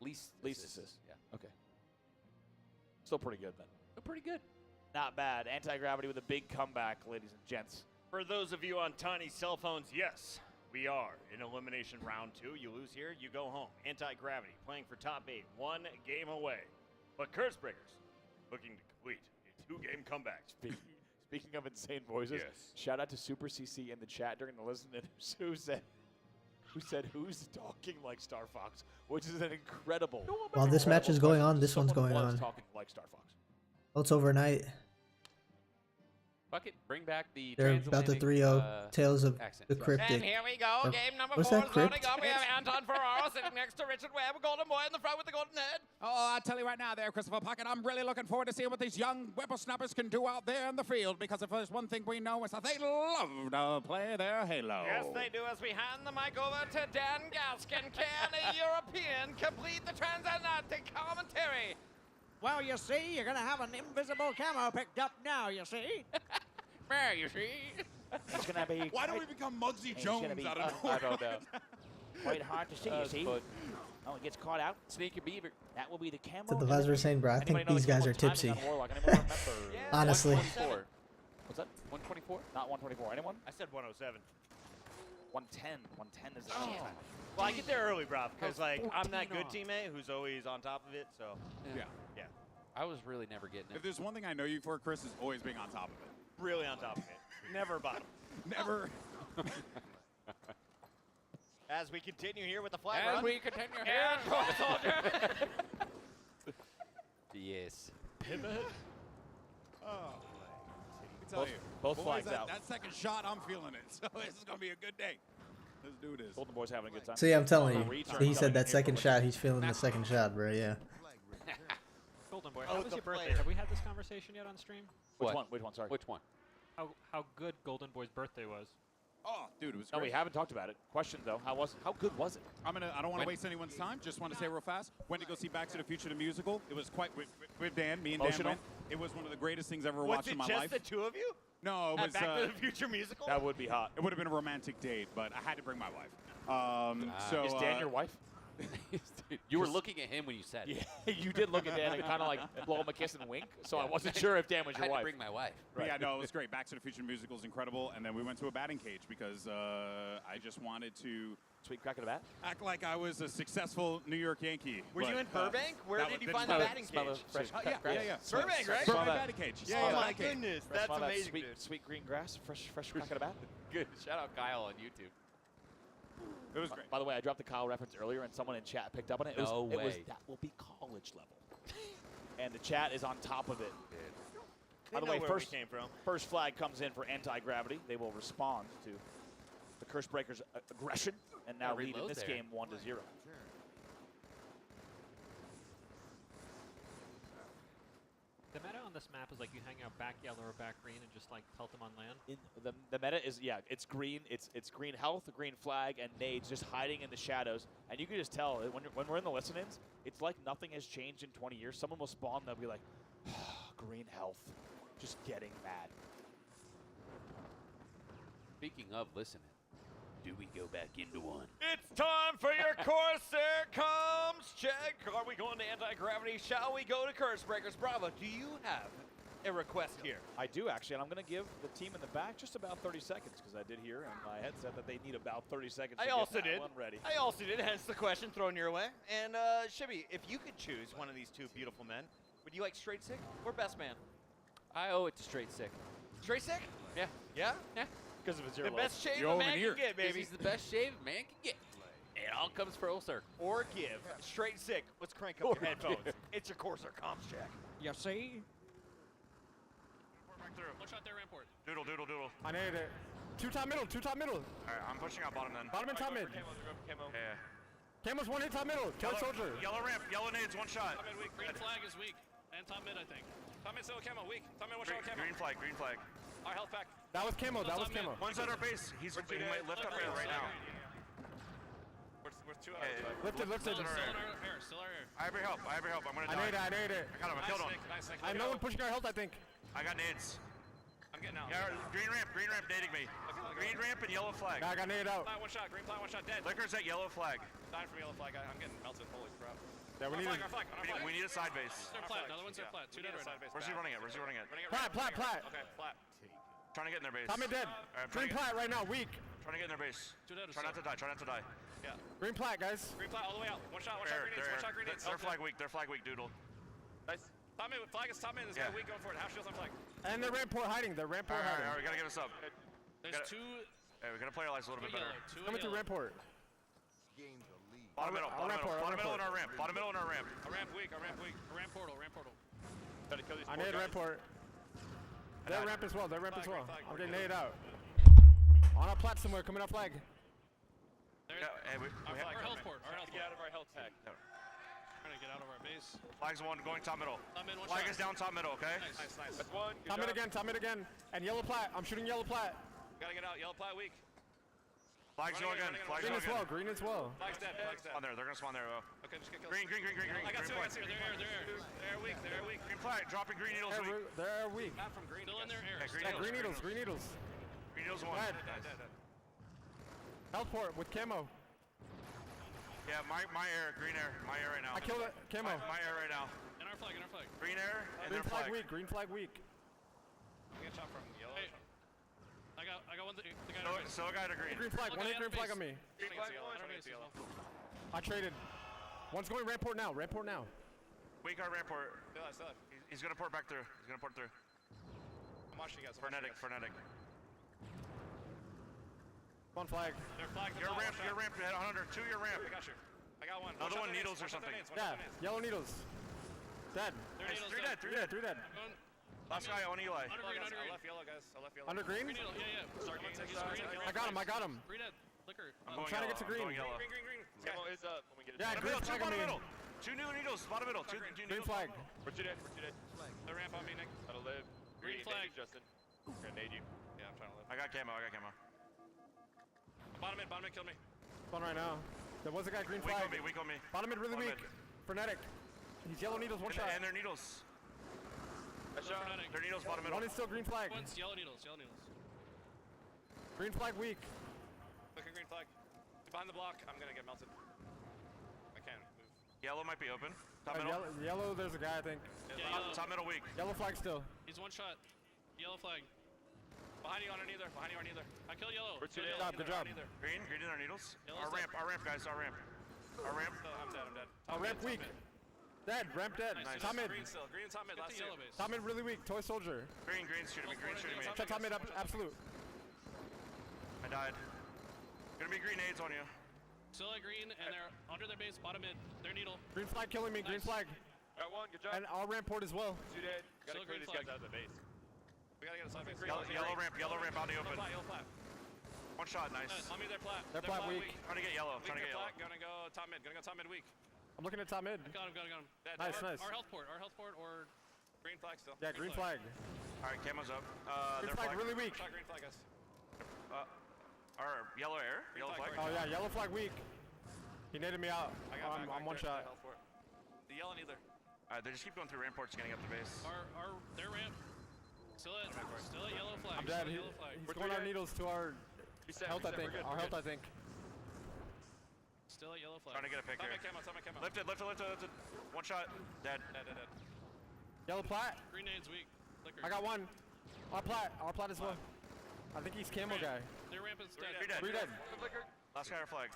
[SPEAKER 3] Least
[SPEAKER 20] Least
[SPEAKER 3] assists. Yeah.
[SPEAKER 20] Okay. Still pretty good, then.
[SPEAKER 3] They're pretty good.
[SPEAKER 20] Not bad. Anti-gravity with a big comeback, ladies and gents.
[SPEAKER 1] For those of you on tiny cell phones, yes, we are in elimination round 2. You lose here, you go home. Anti-gravity playing for top 8, 1 game away. But Curse Breakers looking to complete a 2-game comeback.
[SPEAKER 20] Speaking of insane voices,
[SPEAKER 1] Yes.
[SPEAKER 20] shout out to Super CC in the chat during the listen who said who's talking like Star Fox, which is an incredible.
[SPEAKER 16] While this match is going on, this one's
[SPEAKER 20] Someone
[SPEAKER 16] going
[SPEAKER 20] was
[SPEAKER 16] on.
[SPEAKER 20] talking like Star Fox.
[SPEAKER 16] Well, it's overnight.
[SPEAKER 3] Bucket, bring back the
[SPEAKER 16] They're about to
[SPEAKER 3] transatlantic,
[SPEAKER 16] 3-0 Tales of
[SPEAKER 3] accent.
[SPEAKER 16] the Cryptic.
[SPEAKER 1] And here we go,
[SPEAKER 16] Or-
[SPEAKER 1] game number
[SPEAKER 16] what's
[SPEAKER 1] 4
[SPEAKER 16] that,
[SPEAKER 1] is loading
[SPEAKER 16] Crypt?
[SPEAKER 1] up. We have Anton Ferraro sitting next to Richard Webb, Golden Boy in the front with the golden head.
[SPEAKER 11] Oh, I tell you right now there, Christopher Pocket, I'm really looking forward to seeing what these young whippersnappers can do out there in the field, because if there's one thing we know is that they love to play their Halo.
[SPEAKER 1] Yes, they do, as we hand the mic over to Dan Gaskin. Can a European complete the transatlantic commentary?
[SPEAKER 22] Well, you see, you're gonna have an invisible camo picked up now, you see.
[SPEAKER 3] There, you see.
[SPEAKER 20] It's gonna be.
[SPEAKER 11] Why do we become Muggsy
[SPEAKER 20] It's
[SPEAKER 11] Jones
[SPEAKER 20] gonna be
[SPEAKER 11] out
[SPEAKER 20] I
[SPEAKER 11] of nowhere?
[SPEAKER 3] don't know.
[SPEAKER 20] Quite hard to see, you see.
[SPEAKER 3] But
[SPEAKER 20] Oh, it gets caught out.
[SPEAKER 3] Sneaky Beaver.
[SPEAKER 20] That will be the camo.
[SPEAKER 16] So the Vaz were saying, bro, I think these guys are tipsy. Honestly.
[SPEAKER 3] 124.
[SPEAKER 20] What's that?
[SPEAKER 3] 124?
[SPEAKER 20] Not 124. Anyone?
[SPEAKER 1] I said 107.
[SPEAKER 20] 110. 110 is the
[SPEAKER 1] Oh.
[SPEAKER 20] time.
[SPEAKER 1] Well, I get there early, bro, because like I'm that
[SPEAKER 20] 14
[SPEAKER 1] good
[SPEAKER 20] off.
[SPEAKER 1] teammate who's always on top of it. So
[SPEAKER 11] Yeah.
[SPEAKER 1] yeah,
[SPEAKER 3] I was really never getting
[SPEAKER 11] If
[SPEAKER 3] it.
[SPEAKER 11] there's one thing I know you for, Chris, is always being on top of it.
[SPEAKER 1] really on top of it. Never bottom.
[SPEAKER 11] Never.
[SPEAKER 1] As we continue here with the flag
[SPEAKER 3] As
[SPEAKER 1] run.
[SPEAKER 3] we continue
[SPEAKER 1] And
[SPEAKER 3] here.
[SPEAKER 1] Toy Soldier.
[SPEAKER 3] Yes.
[SPEAKER 1] Pivot.
[SPEAKER 11] Oh. I can tell you.
[SPEAKER 20] both
[SPEAKER 11] boys,
[SPEAKER 20] flags
[SPEAKER 11] that,
[SPEAKER 20] out.
[SPEAKER 11] That second shot, I'm feeling it. So this is going to be a good day. Let's do this.
[SPEAKER 20] Golden Boy's having a good time.
[SPEAKER 16] See, I'm telling you.
[SPEAKER 20] Return
[SPEAKER 16] He said
[SPEAKER 20] coming
[SPEAKER 16] that
[SPEAKER 20] in
[SPEAKER 16] second
[SPEAKER 20] April.
[SPEAKER 16] shot, he's feeling the second shot, bro, yeah.
[SPEAKER 9] Golden Boy,
[SPEAKER 1] Oh,
[SPEAKER 9] how was
[SPEAKER 1] the
[SPEAKER 9] your birthday?
[SPEAKER 1] player.
[SPEAKER 9] Have we had this conversation yet on stream?
[SPEAKER 20] Which
[SPEAKER 3] What?
[SPEAKER 20] one? Which one? Sorry.
[SPEAKER 3] Which one?
[SPEAKER 9] How good Golden Boy's birthday was?
[SPEAKER 11] Oh, dude, it was
[SPEAKER 20] No,
[SPEAKER 11] great.
[SPEAKER 20] we haven't talked about it. Question though, how good was it?
[SPEAKER 11] I don't want to
[SPEAKER 3] When-
[SPEAKER 11] waste anyone's time. Just want to say real fast. Went to go see Back to the Future the musical. It was quite with Dan. Me and
[SPEAKER 20] Emotional?
[SPEAKER 11] Dan went. It was one of the greatest things I've ever
[SPEAKER 1] Was
[SPEAKER 11] watched
[SPEAKER 1] it
[SPEAKER 11] in my
[SPEAKER 1] just
[SPEAKER 11] life.
[SPEAKER 1] the two of you?
[SPEAKER 11] No, it
[SPEAKER 1] At
[SPEAKER 11] was.
[SPEAKER 1] Back to the Future musical?
[SPEAKER 20] That would be hot.
[SPEAKER 11] It would have been a romantic date, but I had to bring my wife. So
[SPEAKER 20] Is Dan your wife?
[SPEAKER 3] You were looking at him when you said it.
[SPEAKER 20] Yeah, you did look at Dan and kind of like blow him a kiss and wink. So I wasn't sure if Dan was your
[SPEAKER 3] I had
[SPEAKER 20] wife.
[SPEAKER 3] to bring my wife.
[SPEAKER 11] But yeah, no, it was great. Back to the Future musical is incredible. And then we went to a batting cage because I just wanted to
[SPEAKER 20] Sweet crack at a bat?
[SPEAKER 11] act like I was a successful New York Yankee.
[SPEAKER 1] Were you in Burbank? Where did you find the batting cage?
[SPEAKER 11] Yeah.
[SPEAKER 1] Burbank, right?
[SPEAKER 11] Burbank batting cage. Yeah,
[SPEAKER 1] oh
[SPEAKER 11] yeah,
[SPEAKER 1] my
[SPEAKER 11] batting cage.
[SPEAKER 1] goodness, that's amazing,
[SPEAKER 20] sweet,
[SPEAKER 1] dude.
[SPEAKER 20] Sweet green grass, fresh crack at a bat.
[SPEAKER 3] Good. Shout out Kyle on YouTube.
[SPEAKER 11] It was great.
[SPEAKER 20] By the way, I dropped the Kyle reference earlier, and someone in chat picked up on it. It
[SPEAKER 3] No
[SPEAKER 20] was
[SPEAKER 3] way.
[SPEAKER 20] that will be college level. And the chat is on top of it.
[SPEAKER 1] They
[SPEAKER 20] By the
[SPEAKER 1] know
[SPEAKER 20] way,
[SPEAKER 1] where we came from.
[SPEAKER 20] first flag comes in for anti-gravity. They will respond to the Curse Breakers' aggression, and now lead in
[SPEAKER 3] reload
[SPEAKER 20] this
[SPEAKER 3] there.
[SPEAKER 20] game 1-0.
[SPEAKER 9] The meta on this map is like you hang out back yellow or back green and just like pelt them on land.
[SPEAKER 20] The meta is, yeah, it's green. It's green health, green flag, and nades just hiding in the shadows. And you can just tell when we're in the listen-ins, it's like nothing has changed in 20 years. Someone will spawn, they'll be like, green health, just getting mad.
[SPEAKER 3] Speaking of listening, do we go back into one?
[SPEAKER 1] It's time for your course. There comes check. Are we going to anti-gravity? Shall we go to Curse Breakers? Bravo, do you have a request here?
[SPEAKER 20] I do, actually, and I'm going to give the team in the back just about 30 seconds because I did hear in my headset that they need about 30 seconds to
[SPEAKER 1] I also
[SPEAKER 20] get that
[SPEAKER 1] did.
[SPEAKER 20] one ready.
[SPEAKER 1] I also did, hence the question thrown your way. And Shibby, if you could choose one of these two beautiful men, would you like straight sick or best man?
[SPEAKER 3] I owe it to Straight Sick.
[SPEAKER 1] Straight sick?
[SPEAKER 3] Yeah.
[SPEAKER 1] Yeah?
[SPEAKER 3] Yeah.
[SPEAKER 20] Because of his
[SPEAKER 1] The best shave a man can get, baby.
[SPEAKER 3] He's the best shave a man can get. It all comes full circle.
[SPEAKER 1] Or give. Straight sick. Let's crank up your headphones. It's your Corsair comms check.
[SPEAKER 22] You see?
[SPEAKER 10] Back through. One shot there, Ramport.
[SPEAKER 7] Doodle.
[SPEAKER 4] I need it. Two top middle.
[SPEAKER 7] All right, I'm pushing out bottom then.
[SPEAKER 4] Bottom and top mid.
[SPEAKER 7] Yeah.
[SPEAKER 4] Camo's one hit top middle. Toy soldier.
[SPEAKER 7] Yellow ramp, yellow nades, one shot.
[SPEAKER 10] Top mid weak. Green flag is weak. And top mid, I think. Top mid still camo, weak. Top mid, one shot with camo.
[SPEAKER 7] Green flag.
[SPEAKER 10] Our health back.
[SPEAKER 4] That was camo.
[SPEAKER 7] One's at our base. He might lift up air right now.
[SPEAKER 10] We're 2 out.
[SPEAKER 4] Lifted.
[SPEAKER 10] Still our air.
[SPEAKER 7] I have your help. I'm gonna die.
[SPEAKER 4] I need it.
[SPEAKER 7] I got him. I killed him.
[SPEAKER 10] Nice.
[SPEAKER 4] I know one pushing our health, I think.
[SPEAKER 7] I got nades.
[SPEAKER 10] I'm getting out.
[SPEAKER 7] Yeah, green ramp nading me. Green ramp and yellow flag.
[SPEAKER 4] I got naded out.
[SPEAKER 10] One shot, green flag, one shot, dead.
[SPEAKER 7] Liquor's at yellow flag.
[SPEAKER 10] Dying from yellow flag. I'm getting melted. Holy crap.
[SPEAKER 4] Yeah, we need
[SPEAKER 10] Our flag.
[SPEAKER 7] We need a side base.
[SPEAKER 10] They're flat. Another one's flat. Two dead right now.
[SPEAKER 7] Where's he running it?
[SPEAKER 4] Plat.
[SPEAKER 10] Okay, flat.
[SPEAKER 7] Trying to get in their base.
[SPEAKER 4] Top mid dead.
[SPEAKER 7] Alright,
[SPEAKER 4] Green plat right now, weak.
[SPEAKER 7] Trying to get in their base.
[SPEAKER 10] Two dead.
[SPEAKER 7] Try not to die.
[SPEAKER 10] Yeah.
[SPEAKER 4] Green plat, guys.
[SPEAKER 10] Green flag all the way out. One shot grenades.
[SPEAKER 7] They're flag weak, Doodle.
[SPEAKER 10] Nice. Top mid, flag is top mid. This guy weak going for it. Half shields on flag.
[SPEAKER 4] And they're ramport hiding.
[SPEAKER 7] Alright, we gotta get us up.
[SPEAKER 10] There's two.
[SPEAKER 7] Hey, we gotta play our lives a little bit better.
[SPEAKER 4] Coming through ramport.
[SPEAKER 17] Gained the lead.
[SPEAKER 7] Bottom middle and our ramp.
[SPEAKER 10] Our ramp weak. Our ramp portal.
[SPEAKER 4] I need ramport. Their ramp as well.
[SPEAKER 10] Flag.
[SPEAKER 4] I'm getting naded out. On our plat somewhere, coming up flag.
[SPEAKER 10] Our health port.
[SPEAKER 3] Get out of our health tag.
[SPEAKER 10] Trying to get out of our base.
[SPEAKER 7] Flag's one, going top middle.
[SPEAKER 10] Top mid, one
[SPEAKER 7] Flag
[SPEAKER 10] shot.
[SPEAKER 7] is down top middle, okay?
[SPEAKER 10] Nice.
[SPEAKER 3] That's one.
[SPEAKER 4] Top mid again. And yellow plat. I'm shooting yellow plat.
[SPEAKER 10] Gotta get out. Yellow plat weak.
[SPEAKER 7] Flag's go again.
[SPEAKER 4] Green as well.
[SPEAKER 10] Flag's dead.
[SPEAKER 7] Spawn there. They're gonna spawn there, though.
[SPEAKER 10] Okay, just get killed.
[SPEAKER 7] Green.
[SPEAKER 10] I got two.
[SPEAKER 7] flag.
[SPEAKER 10] They're weak.
[SPEAKER 7] Green flag, dropping green needles weak.
[SPEAKER 4] They're weak.
[SPEAKER 10] Not from green. Still in their air.
[SPEAKER 7] Green needles.
[SPEAKER 4] Green needles.
[SPEAKER 7] Green needles one.
[SPEAKER 10] Dead.
[SPEAKER 4] Health port with camo.
[SPEAKER 7] Yeah, my air, green air. My air right now.
[SPEAKER 4] I killed it. Camo.
[SPEAKER 7] My air right now.
[SPEAKER 10] In our flag.
[SPEAKER 7] Green air and
[SPEAKER 4] Green
[SPEAKER 7] their flag.
[SPEAKER 4] Green flag weak.
[SPEAKER 10] I got shot from yellow. Hey. I got one. The guy
[SPEAKER 7] So a guy to green.
[SPEAKER 4] Green flag. One hit green flag on me. I traded. One's going ramport now.
[SPEAKER 7] Weak our ramport.
[SPEAKER 10] Still.
[SPEAKER 7] He's gonna port back through.
[SPEAKER 10] I'm watching you guys.
[SPEAKER 7] Frenetic.
[SPEAKER 4] One flag.
[SPEAKER 10] Their flag.
[SPEAKER 7] Your ramp, head 100. To your ramp.
[SPEAKER 10] I got you. I got one.
[SPEAKER 7] Another one needles or something.
[SPEAKER 4] Yeah, yellow needles. Dead.
[SPEAKER 7] Three dead. Last guy on Eli.
[SPEAKER 10] Under green. I left yellow, guys.
[SPEAKER 4] Under green?
[SPEAKER 10] Green needle. Yeah. Start green.
[SPEAKER 4] I got him.
[SPEAKER 10] Green dead. Liquor.
[SPEAKER 7] I'm
[SPEAKER 4] trying to get to green.
[SPEAKER 10] Green.
[SPEAKER 3] Camo is up when we get it.
[SPEAKER 4] Yeah, green flag on me.
[SPEAKER 7] Two new needles, bottom middle. Two
[SPEAKER 4] Green flag.
[SPEAKER 3] We're two dead.
[SPEAKER 10] The ramp on me, Nick.
[SPEAKER 3] Gotta live.
[SPEAKER 10] Green flag.
[SPEAKER 3] Justin. Grenade you.
[SPEAKER 10] Yeah, I'm trying to live.
[SPEAKER 7] I got camo.
[SPEAKER 10] Bottom mid killed me.
[SPEAKER 4] One right now. There was a guy green flag.
[SPEAKER 7] Weak on me.
[SPEAKER 4] Bottom mid really weak. Frenetic. He's yellow needles, one shot.
[SPEAKER 7] And their needles. Their needles, bottom middle.
[SPEAKER 4] One is still green flag.
[SPEAKER 10] One's yellow needles.
[SPEAKER 4] Green flag weak.
[SPEAKER 10] Looking green flag. Behind the block. I'm gonna get melted.
[SPEAKER 7] Yellow might be open. Top middle.
[SPEAKER 15] Yellow, there's a guy, I think.
[SPEAKER 10] Yeah,
[SPEAKER 7] top middle weak.
[SPEAKER 15] Yellow flag still.
[SPEAKER 10] He's one shot. Yellow flag. Behind you on either. Behind you on either. I kill yellow.
[SPEAKER 15] Good job. Good job.
[SPEAKER 7] Green in our needles.
[SPEAKER 10] Yellow's
[SPEAKER 7] Our ramp, guys. Our ramp.
[SPEAKER 10] Oh, I'm dead.
[SPEAKER 15] Our ramp weak. Dead. Ramp dead.
[SPEAKER 10] Nice.
[SPEAKER 15] Top mid.
[SPEAKER 10] Green still. Green top mid. Last yellow base.
[SPEAKER 15] Top mid really weak. Toy soldier.
[SPEAKER 7] Green shooting me. Green shooting me.
[SPEAKER 15] Check top mid up. Absolute.
[SPEAKER 7] I died. Gonna be green nades on you.
[SPEAKER 10] Still at green, and they're under their base, bottom mid. Their needle.
[SPEAKER 15] Green flag killing me. Green flag.
[SPEAKER 3] Got one. Good job.
[SPEAKER 15] And our ramp port as well.
[SPEAKER 3] Two dead. Gotta
[SPEAKER 10] Still
[SPEAKER 3] clear
[SPEAKER 10] green
[SPEAKER 3] these
[SPEAKER 10] flag.
[SPEAKER 3] guys out of the base.
[SPEAKER 10] We gotta get a side base.
[SPEAKER 7] Yellow ramp out in the open.
[SPEAKER 10] Yellow flat.
[SPEAKER 7] One shot, nice.
[SPEAKER 10] Tell me they're flat.
[SPEAKER 15] They're flat weak.
[SPEAKER 7] Trying to get yellow.
[SPEAKER 10] Gonna go top mid. Gonna go top mid weak.
[SPEAKER 15] I'm looking at top mid.
[SPEAKER 10] Got him.
[SPEAKER 15] Nice.
[SPEAKER 10] Our health port or green flag still.
[SPEAKER 15] Yeah, green flag.
[SPEAKER 7] All right, camo's up.
[SPEAKER 15] Green flag really weak.
[SPEAKER 10] Shot green flag, guys.
[SPEAKER 7] Our yellow air. Yellow flag.
[SPEAKER 15] Oh yeah, yellow flag weak. He naded me out. I'm one shot.
[SPEAKER 10] The yellow neither.
[SPEAKER 7] They just keep going through ramp ports, getting up the base.
[SPEAKER 10] Their ramp. Still at yellow flag.
[SPEAKER 15] I'm dead. He's going our needles to our health, I think. Our health, I think.
[SPEAKER 10] Still at yellow flag.
[SPEAKER 7] Trying to get a pick here.
[SPEAKER 10] Top mid camo.
[SPEAKER 7] Lifted. One shot. Dead.
[SPEAKER 15] Yellow plat.
[SPEAKER 10] Green nades weak. Flicker.
[SPEAKER 15] I got one. Our plat as well. I think he's camo guy.
[SPEAKER 10] Their ramp is dead.
[SPEAKER 15] Three dead.
[SPEAKER 7] Last guy our flag.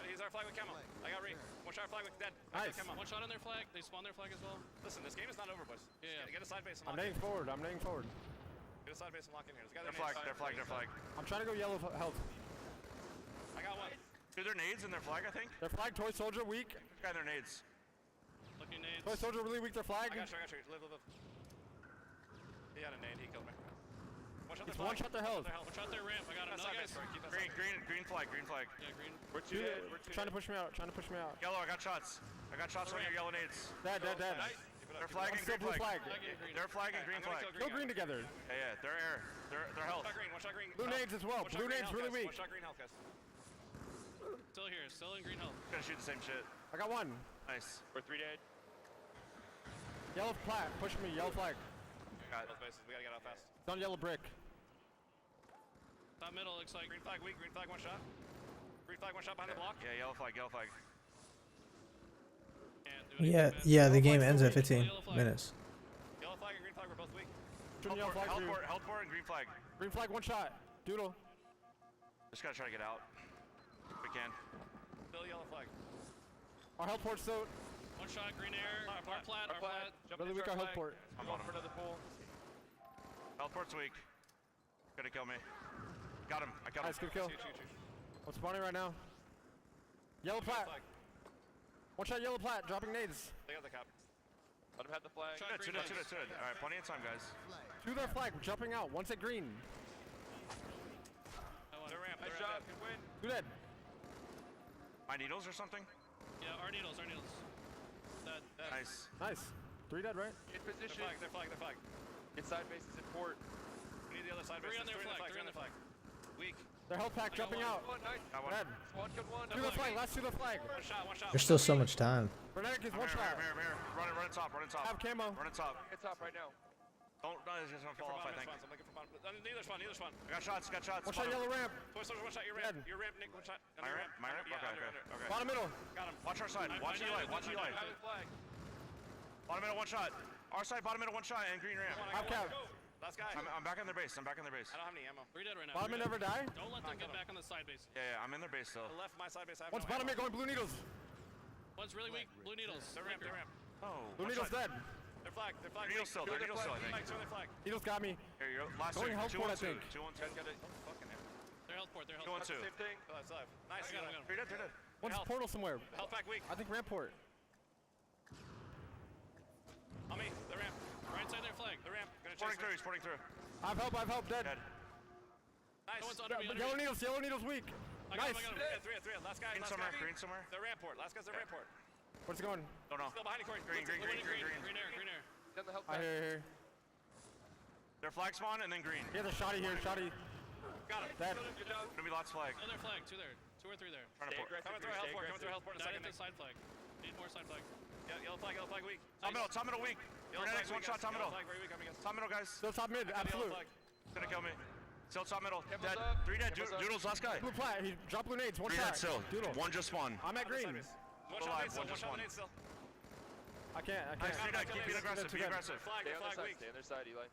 [SPEAKER 10] He's our flag with camo. I got Reek. One shot flag with dead.
[SPEAKER 15] Nice.
[SPEAKER 10] One shot on their flag. They spawn their flag as well. Listen, this game is not over, boys. Yeah. Get a side base and
[SPEAKER 15] I'm
[SPEAKER 10] lock in.
[SPEAKER 15] nading forward.
[SPEAKER 10] Get a side base and lock in here.
[SPEAKER 7] Their flag.
[SPEAKER 15] I'm trying to go yellow health.
[SPEAKER 10] I got one.
[SPEAKER 7] Dude, their nades and their flag, I think.
[SPEAKER 15] Their flag, toy soldier weak.
[SPEAKER 7] Guy, their nades.
[SPEAKER 10] Looking nades.
[SPEAKER 15] Toy soldier really weak. Their flag.
[SPEAKER 10] I got you. Live. He had a nade. He killed me.
[SPEAKER 15] One shot their health.
[SPEAKER 10] One shot their ramp. I got him. Another guy.
[SPEAKER 7] Green flag.
[SPEAKER 10] Yeah, green.
[SPEAKER 15] We're two dead. Trying to push me out.
[SPEAKER 7] Yellow, I got shots on your yellow nades.
[SPEAKER 15] Dead.
[SPEAKER 7] They're flagging
[SPEAKER 15] still
[SPEAKER 7] green
[SPEAKER 15] blue
[SPEAKER 7] flag.
[SPEAKER 15] flag.
[SPEAKER 7] They're flagging green flag.
[SPEAKER 15] Kill green together.
[SPEAKER 7] Yeah. They're air. They're health.
[SPEAKER 10] One shot green.
[SPEAKER 15] Blue nades as well. Blue nades really weak.
[SPEAKER 10] One shot green health, guys. Still here. Still in green health.
[SPEAKER 7] Gonna shoot the same shit.
[SPEAKER 15] I got one.
[SPEAKER 7] Nice.
[SPEAKER 3] We're 3 dead.
[SPEAKER 15] Yellow plat. Push me. Yellow flag.
[SPEAKER 7] Got
[SPEAKER 10] Both bases. We gotta get out fast.
[SPEAKER 15] It's on yellow brick.
[SPEAKER 10] Top middle looks like green flag weak. Green flag one shot. Green flag one shot behind the block.
[SPEAKER 7] Yeah, yellow flag.
[SPEAKER 16] Yeah, the game ends at 15 minutes.
[SPEAKER 10] Yellow flag and green flag were both weak.
[SPEAKER 7] Health port and green flag.
[SPEAKER 15] Green flag one shot. Doodle.
[SPEAKER 7] Just gotta try to get out. If we can.
[SPEAKER 10] Still yellow flag.
[SPEAKER 15] Our health port's still.
[SPEAKER 10] One shot green air. Our plat.
[SPEAKER 15] Really weak our health port.
[SPEAKER 7] I'm on him.
[SPEAKER 3] For another pool.
[SPEAKER 7] Health port's weak. Gonna kill me. Got him. I got him.
[SPEAKER 15] Nice, good kill. I'm spawning right now. Yellow plat. One shot yellow plat. Dropping nades.
[SPEAKER 10] They got the cap.
[SPEAKER 3] Let him have the flag.
[SPEAKER 7] Two dead. All right, plenty of time, guys.
[SPEAKER 15] To their flag. Jumping out. One's at green.
[SPEAKER 10] Their ramp.
[SPEAKER 3] Nice job. Good win.
[SPEAKER 15] Two dead.
[SPEAKER 7] My needles or something?
[SPEAKER 10] Yeah, our needles. Dead.
[SPEAKER 7] Nice.
[SPEAKER 15] 3 dead, right?
[SPEAKER 3] In position.
[SPEAKER 10] Their flag.
[SPEAKER 3] Inside base is in port.
[SPEAKER 10] We need the other side base. Three on their flag. Weak.
[SPEAKER 15] Their health pack jumping out.
[SPEAKER 3] Nice.
[SPEAKER 15] Dead.
[SPEAKER 3] Squad killed one.
[SPEAKER 15] To the flag. Last to the flag.
[SPEAKER 10] One shot.
[SPEAKER 16] There's still so much time.
[SPEAKER 15] Frenetic is one shot.
[SPEAKER 7] Mirror. Run it top.
[SPEAKER 15] Have camo.
[SPEAKER 7] Run it top.
[SPEAKER 3] It's top right now.
[SPEAKER 7] It's just gonna fall off, I think.
[SPEAKER 10] I'm looking for bottom. Neither spawn.
[SPEAKER 7] I got shots.
[SPEAKER 15] One shot yellow ramp.
[SPEAKER 10] Toy soldier, one shot. Your ramp. Your ramp, Nick. One shot.
[SPEAKER 7] My ramp?
[SPEAKER 10] Yeah,
[SPEAKER 7] Okay.
[SPEAKER 15] Bottom middle.
[SPEAKER 10] Got him.
[SPEAKER 7] Watch our side. Watch Eli.
[SPEAKER 3] Have the flag.
[SPEAKER 7] Bottom middle, one shot. Our side, bottom middle, one shot, and green ramp.
[SPEAKER 15] Have cap.
[SPEAKER 10] Last guy.
[SPEAKER 7] I'm back on their base.
[SPEAKER 10] I don't have any ammo. We're dead right now.
[SPEAKER 15] Bottom mid never die.
[SPEAKER 10] Don't let them get back on the side base.
[SPEAKER 7] Yeah, I'm in their base still.
[SPEAKER 10] The left, my side base. I have
[SPEAKER 15] One's
[SPEAKER 10] no
[SPEAKER 15] bottom mid going blue needles.
[SPEAKER 10] One's really weak. Blue needles. Their ramp.
[SPEAKER 7] Oh.
[SPEAKER 15] Blue needles dead.
[SPEAKER 10] Their flag.
[SPEAKER 7] Needles still, I think.
[SPEAKER 10] Their flag.
[SPEAKER 15] Needles got me.
[SPEAKER 7] Here you go. Last
[SPEAKER 15] Going health port, I think.
[SPEAKER 7] 2-1-2.
[SPEAKER 10] Their health port.
[SPEAKER 7] 2-1-2.
[SPEAKER 10] Same thing. Oh, that's live. Nice. I got him.
[SPEAKER 7] You're dead.
[SPEAKER 15] One's portal somewhere.
[SPEAKER 10] Health pack weak.
[SPEAKER 15] I think ramp port.
[SPEAKER 10] On me. The ramp. Right side their flag. The ramp.
[SPEAKER 7] He's porting through.
[SPEAKER 15] I've helped. Dead.
[SPEAKER 10] Nice. No one's under me.
[SPEAKER 15] Yellow needles weak.
[SPEAKER 10] I got him. Three. Last guy.
[SPEAKER 7] Green somewhere.
[SPEAKER 10] The ramp port. Last guy's the ramp port.
[SPEAKER 15] Where's it going?
[SPEAKER 7] Don't know.
[SPEAKER 10] Still behind you, Corey.
[SPEAKER 7] Green
[SPEAKER 10] air.
[SPEAKER 3] Get the help
[SPEAKER 15] I
[SPEAKER 3] back.
[SPEAKER 15] hear.
[SPEAKER 7] Their flag spawn and then green.
[SPEAKER 15] He has a shotty here.
[SPEAKER 10] Got him.
[SPEAKER 15] Dead.
[SPEAKER 3] Good job.
[SPEAKER 7] Gonna be lots flag.
[SPEAKER 10] Another flag. Two there. 2 or 3 there.
[SPEAKER 7] Trying to port.
[SPEAKER 10] Coming through health port. Second side flag. Need more side flag. Yeah, yellow flag weak.
[SPEAKER 7] Top middle weak. Frenetics, one shot, top middle. Top middle, guys.
[SPEAKER 15] Still top mid, absolute.
[SPEAKER 7] Gonna kill me. Still top middle. Dead. 3 dead. Doodle's last guy.
[SPEAKER 15] Blue plat. He dropped blue nades. One
[SPEAKER 7] 3
[SPEAKER 15] shot.
[SPEAKER 7] dead still.
[SPEAKER 15] Doodle.
[SPEAKER 7] One just spawned.
[SPEAKER 15] I'm at green.
[SPEAKER 7] One shot nade still. One shot nade still.
[SPEAKER 15] I can't.
[SPEAKER 7] Nice, keep being aggressive. Be aggressive.
[SPEAKER 3] Stay on their side. Stay on their side, Eli.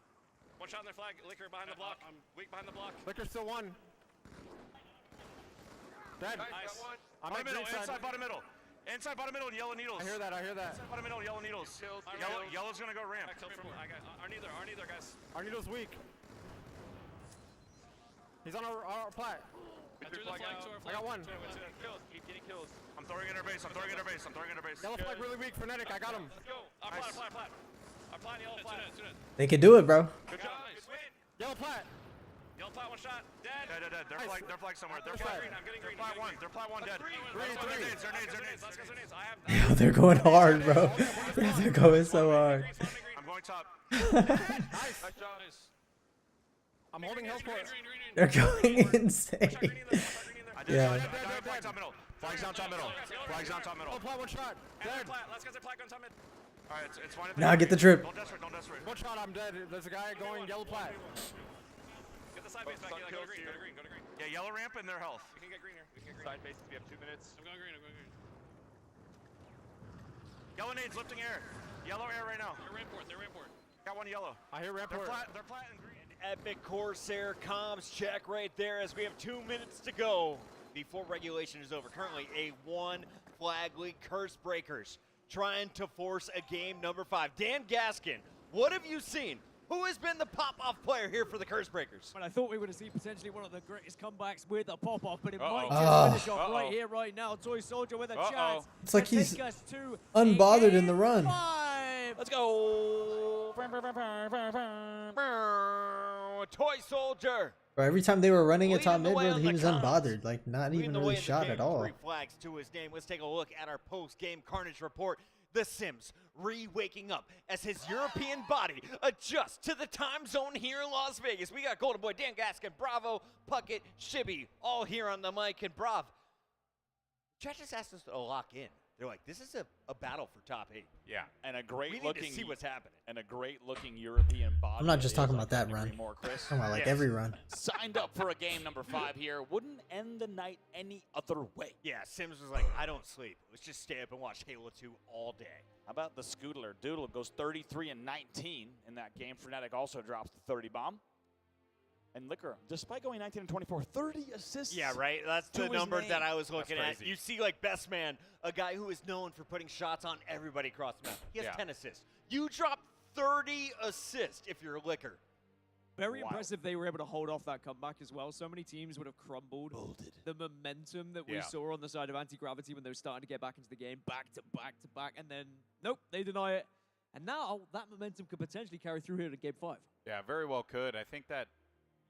[SPEAKER 7] One shot on their flag. Liquor behind the block. Weak behind the block.
[SPEAKER 15] Liquor still one. Dead.
[SPEAKER 7] Nice.
[SPEAKER 15] I'm
[SPEAKER 7] bottom middle. Inside bottom middle. Inside bottom middle. Yellow needles.
[SPEAKER 15] I hear that.
[SPEAKER 7] Inside bottom middle. Yellow needles. Yellow's gonna go ramp. Our neither, guys.
[SPEAKER 15] Our needle's weak. He's on our plat. I got one.
[SPEAKER 3] Keep getting kills.
[SPEAKER 7] I'm throwing in our base.
[SPEAKER 15] Yellow flag really weak. Frenetic. I got him.
[SPEAKER 7] Let's go. Plat. Our plat, yellow plat.
[SPEAKER 16] They can do it, bro.
[SPEAKER 7] Good job.
[SPEAKER 15] Yellow plat.
[SPEAKER 7] Yellow plat, one shot. Dead. They're flag somewhere. They're flag green. I'm getting green. They're plat one dead. They're nades. Let's get some nades. I have.
[SPEAKER 16] Yo, they're going hard, bro. They're going so hard.
[SPEAKER 7] I'm going top.
[SPEAKER 15] Nice. I'm holding health port.
[SPEAKER 16] They're going insane. Yeah.
[SPEAKER 7] Flag's down middle. Flag's down top middle.
[SPEAKER 15] Oh, plat, one shot. Dead.
[SPEAKER 7] Let's get the flag on top mid. Alright, it's fine.
[SPEAKER 16] Now get the trip.
[SPEAKER 7] Don't desperate.
[SPEAKER 15] One shot, I'm dead. There's a guy going yellow plat.
[SPEAKER 7] Get the side base back. Go to green. Yeah, yellow ramp and their health. We can get green here.
[SPEAKER 3] Side bases, we have 2 minutes.
[SPEAKER 7] I'm going green. Yellow nades lifting air. Yellow air right now. They're ramport. Got one yellow.
[SPEAKER 15] I hear ramport.
[SPEAKER 7] They're flat and green.
[SPEAKER 1] Epic Corsair comms check right there as we have 2 minutes to go before regulation is over. Currently a 1 flag lead. Curse Breakers trying to force a game number 5. Dan Gaskin, what have you seen? Who has been the pop-off player here for the Curse Breakers?
[SPEAKER 22] Well, I thought we would have seen potentially one of the greatest comebacks with a pop-off, but it might just finish off right here, right now. Toy Soldier with a chance.
[SPEAKER 16] It's like he's unbothered in the run.
[SPEAKER 22] 5.
[SPEAKER 1] Let's go. Toy Soldier.
[SPEAKER 16] Bro, every time they were running at top mid, bro, he was unbothered. Like, not even really shot at all.
[SPEAKER 1] 3 flags to his name. Let's take a look at our post-game Carnage report. The Sims re-waking up as his European body adjusts to the time zone here in Las Vegas. We got Golden Boy, Dan Gaskin, Bravo, Puckett, Shibby, all here on the mic. And Brav, chat just asked us to lock in. They're like, this is a battle for top 8.
[SPEAKER 20] Yeah, and a great
[SPEAKER 1] we
[SPEAKER 20] looking.
[SPEAKER 1] need to see what's happening.
[SPEAKER 20] And a great looking European body.
[SPEAKER 16] I'm not just talking about that run. I'm talking about like every run.
[SPEAKER 20] Signed up for a game number 5 here. Wouldn't end the night any other way.
[SPEAKER 1] Yeah, Sims was like, I don't sleep. Let's just stay up and watch Halo 2 all day.
[SPEAKER 20] How about the Scoodler? Doodle goes 33 and 19 in that game. Frenetic also drops the 30 bomb. And Liquor, despite going 19 and 24, 30 assists.
[SPEAKER 1] Yeah, right. That's the number that I was looking
[SPEAKER 20] at.
[SPEAKER 1] You see, like, Best Man, a guy who is known for putting shots on everybody across the map. He has 10 assists. You drop 30 assists if you're Liquor.
[SPEAKER 22] Very impressive they were able to hold off that comeback as well. So many teams would have crumbled. The momentum that we saw on the side of Anti-Gravity when they were starting to get back into the game, back to back, and then, nope, they deny it. And now that momentum could potentially carry through here to Game 5.
[SPEAKER 11] Yeah, very well could. I think that,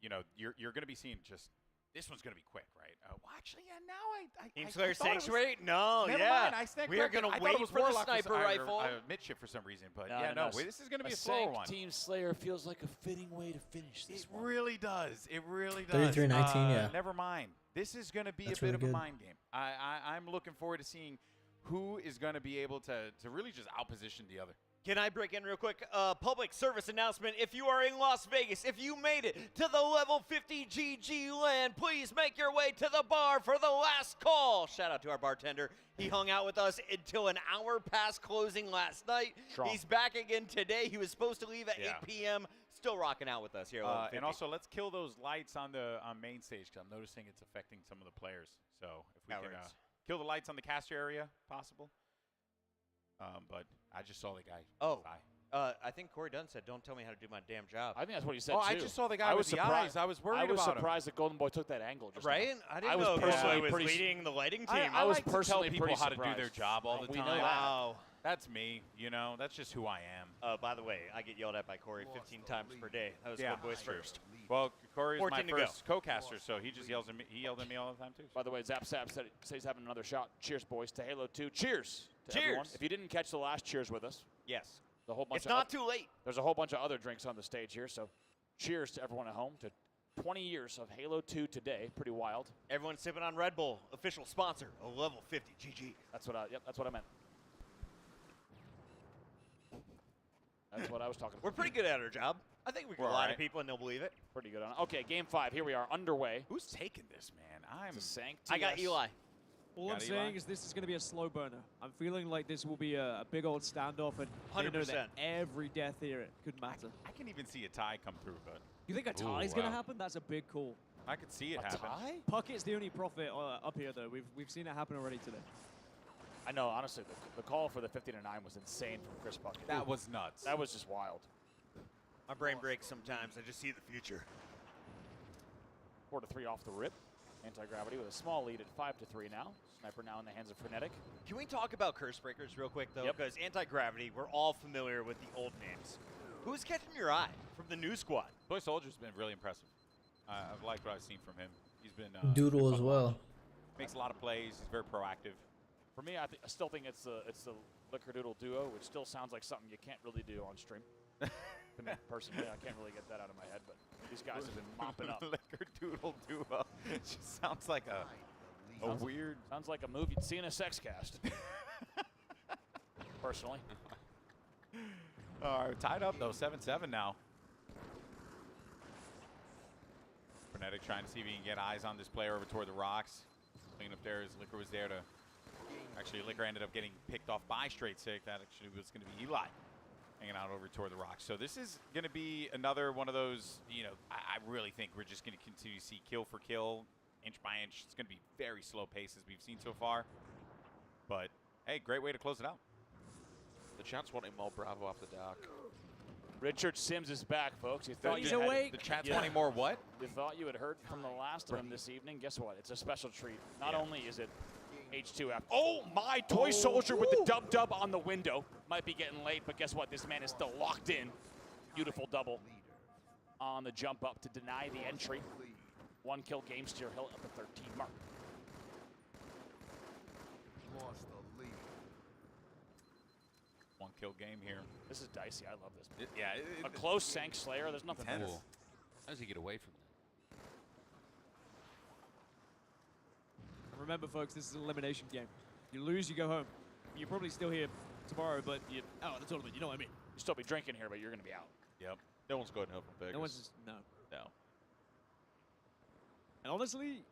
[SPEAKER 11] you know, you're going to be seeing just, this one's going to be quick, right? Well, actually, yeah, now
[SPEAKER 1] Team Slayer Sanctuary? No,
[SPEAKER 11] Never mind. I stand
[SPEAKER 1] we are going to wait for the sniper rifle.
[SPEAKER 11] Midship for some reason, but
[SPEAKER 20] no,
[SPEAKER 11] this is going to be a slower one.
[SPEAKER 20] Team Slayer feels like a fitting way to finish this one.
[SPEAKER 11] It really does. It really does.
[SPEAKER 16] 33-19, yeah.
[SPEAKER 11] Never mind. This is going to be a bit of a mind game. I'm looking forward to seeing who is going to be able to really just outposition the other.
[SPEAKER 1] Can I break in real quick? Public service announcement. If you are in Las Vegas, if you made it to the level 50 GG LAN, please make your way to the bar for the last call. Shout out to our bartender. He hung out with us until an hour past closing last night.
[SPEAKER 11] Strong.
[SPEAKER 1] He's back again today. He was supposed to leave at 8 p.m. Still rocking out with us here.
[SPEAKER 11] And also, let's kill those lights on main stage because I'm noticing it's affecting some of the players. So if we can kill the lights on the caster area, possible. But I just saw the guy.
[SPEAKER 1] I think Corey Dunn said, "Don't tell me how to do my damn job."
[SPEAKER 20] I think that's what he said.
[SPEAKER 11] Oh, I just saw the guy with the eyes. I was worried about him.
[SPEAKER 20] I was surprised that Golden Boy took that angle. Just
[SPEAKER 1] right?
[SPEAKER 20] Now.
[SPEAKER 1] I didn't know he was leading the lighting team.
[SPEAKER 11] I was
[SPEAKER 20] like
[SPEAKER 11] personally
[SPEAKER 20] to
[SPEAKER 11] tell people how
[SPEAKER 20] surprised.
[SPEAKER 11] to do their job all the time.
[SPEAKER 20] Know that.
[SPEAKER 1] Wow.
[SPEAKER 11] That's me. You know, that's just who I am.
[SPEAKER 1] By the way, I get yelled at by Corey 15 times per day. That was Golden Boy's first.
[SPEAKER 11] Well, Corey is my first
[SPEAKER 1] go.
[SPEAKER 11] co-caster, so he just yells at me. He yelled at me all the time too.
[SPEAKER 20] By the way, Zap said he's having another shot. Cheers, boys, to Halo 2. Cheers. To
[SPEAKER 1] Cheers.
[SPEAKER 20] Everyone. If you didn't catch the last cheers with us,
[SPEAKER 1] yes,
[SPEAKER 20] the whole bunch
[SPEAKER 1] it's not too late.
[SPEAKER 20] There's a whole bunch of other drinks on the stage here, so cheers to everyone at home to 20 years of Halo 2 today. Pretty wild.
[SPEAKER 1] Everyone sipping on Red Bull, official sponsor of level 50 GG.
[SPEAKER 20] That's what I meant. That's what I was talking about.
[SPEAKER 1] We're pretty good at our job. I think we can lie to people and they'll believe it.
[SPEAKER 20] Pretty good on it. Okay, Game 5. Here we are, underway.
[SPEAKER 11] Who's taking this, man?
[SPEAKER 1] I got Eli.
[SPEAKER 22] All I'm saying is this is going to be a slow burner. I'm feeling like this will be a big old standoff, and
[SPEAKER 1] 100%.
[SPEAKER 22] Every death here could matter.
[SPEAKER 11] I can even see a tie come through, but...
[SPEAKER 22] You think a tie is going to happen? That's a big call.
[SPEAKER 11] I could see it happen.
[SPEAKER 20] Tie?
[SPEAKER 22] Puckett's the only prophet up here, though. We've seen it happen already today.
[SPEAKER 20] I know, honestly, the call for the 50-9 was insane from Chris Puckett.
[SPEAKER 11] That was nuts.
[SPEAKER 20] That was just wild.
[SPEAKER 1] My brain breaks sometimes. I just see the future.
[SPEAKER 20] 4-3 off the rip. Anti-Gravity with a small lead at 5-3 now. Sniper now in the hands of Frenetic.
[SPEAKER 1] Can we talk about Curse Breakers real quick, though?
[SPEAKER 20] Yep.
[SPEAKER 1] Because Anti-Gravity, we're all familiar with the old names. Who's catching your eye from the new squad?
[SPEAKER 11] Toy Soldier's been really impressive. I've liked what I've seen from him. He's been...
[SPEAKER 16] Doodle as well.
[SPEAKER 11] Makes a lot of plays. He's very proactive.
[SPEAKER 20] For me, I still think it's the Liquor Doodle duo, which still sounds like something you can't really do on stream. To me, personally, I can't really get that out of my head, but these guys have been mopping up.
[SPEAKER 11] Liquor Doodle duo. It just sounds like a weird...
[SPEAKER 20] Sounds like a movie you'd see in a sex cast. Personally.
[SPEAKER 11] All right, tied up, though. 7-7 now. Frenetic trying to see if he can get eyes on this player over toward the rocks. Clean up there as Liquor was there to... Actually, Liquor ended up getting picked off by Straight Sick. That actually was going to be Eli hanging out over toward the rocks. So this is going to be another one of those, you know, I really think we're just going to continue to see kill for kill, inch by inch. It's going to be very slow pace as we've seen so far. But, hey, great way to close it out.
[SPEAKER 13] The chat's wanting more Bravo after dark.
[SPEAKER 20] Richard Sims is back, folks. You thought
[SPEAKER 22] He's
[SPEAKER 20] you
[SPEAKER 22] awake.
[SPEAKER 11] The chat's wanting more what?
[SPEAKER 20] You thought you had heard from the last of them this evening. Guess what? It's a special treat. Not only is it H2 after. Oh, my Toy Soldier with the dub on the window. Might be getting late, but guess what? This man is still locked in. Beautiful double on the jump up to deny the entry. 1 kill game steer Hill at the 13 mark.
[SPEAKER 17] Lost the lead.
[SPEAKER 11] 1 kill game here.
[SPEAKER 20] This is dicey. I love this.
[SPEAKER 11] Yeah.
[SPEAKER 20] A close Sank Slayer. There's nothing
[SPEAKER 3] Cool.
[SPEAKER 20] cool.
[SPEAKER 3] How does he get away from that?
[SPEAKER 22] Remember, folks, this is an elimination game. You lose, you go home. You're probably still here tomorrow, but you're out of the tournament. You know what I mean?
[SPEAKER 20] You still be drinking here, but you're going to be out.
[SPEAKER 11] Yep.
[SPEAKER 13] No one's going home from Vegas.
[SPEAKER 22] No one's just, no.
[SPEAKER 13] No.
[SPEAKER 22] And honestly,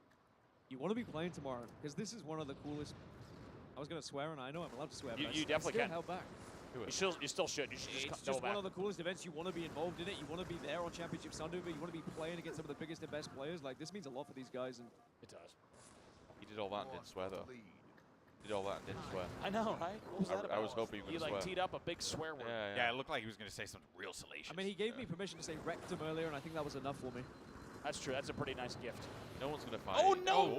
[SPEAKER 22] you want to be playing tomorrow, because this is one of the coolest. I was going to swear, and I know I'm allowed to swear, but
[SPEAKER 20] You
[SPEAKER 22] I
[SPEAKER 20] definitely
[SPEAKER 22] still
[SPEAKER 20] can.
[SPEAKER 22] held back.
[SPEAKER 20] You still should. You should
[SPEAKER 22] It's
[SPEAKER 20] just
[SPEAKER 22] just
[SPEAKER 20] go back.
[SPEAKER 22] one of the coolest events. You want to be involved in it. You want to be there on Championship Sunday, but you want to be playing against some of the biggest and best players. Like, this means a lot for these guys. And
[SPEAKER 20] it does.
[SPEAKER 13] He did all that and didn't swear, though. Did all that and didn't swear.
[SPEAKER 20] I know, right? What was that about?
[SPEAKER 13] I was hoping you were going to
[SPEAKER 20] like
[SPEAKER 13] swear.
[SPEAKER 20] teed up a big swear word.
[SPEAKER 11] Yeah, it looked like he was going to say something real salacious.
[SPEAKER 22] I mean, he gave me permission to say rectum earlier, and I think that was enough for me.
[SPEAKER 20] That's true. That's a pretty nice gift.
[SPEAKER 13] No one's going to fight.
[SPEAKER 20] Oh, no!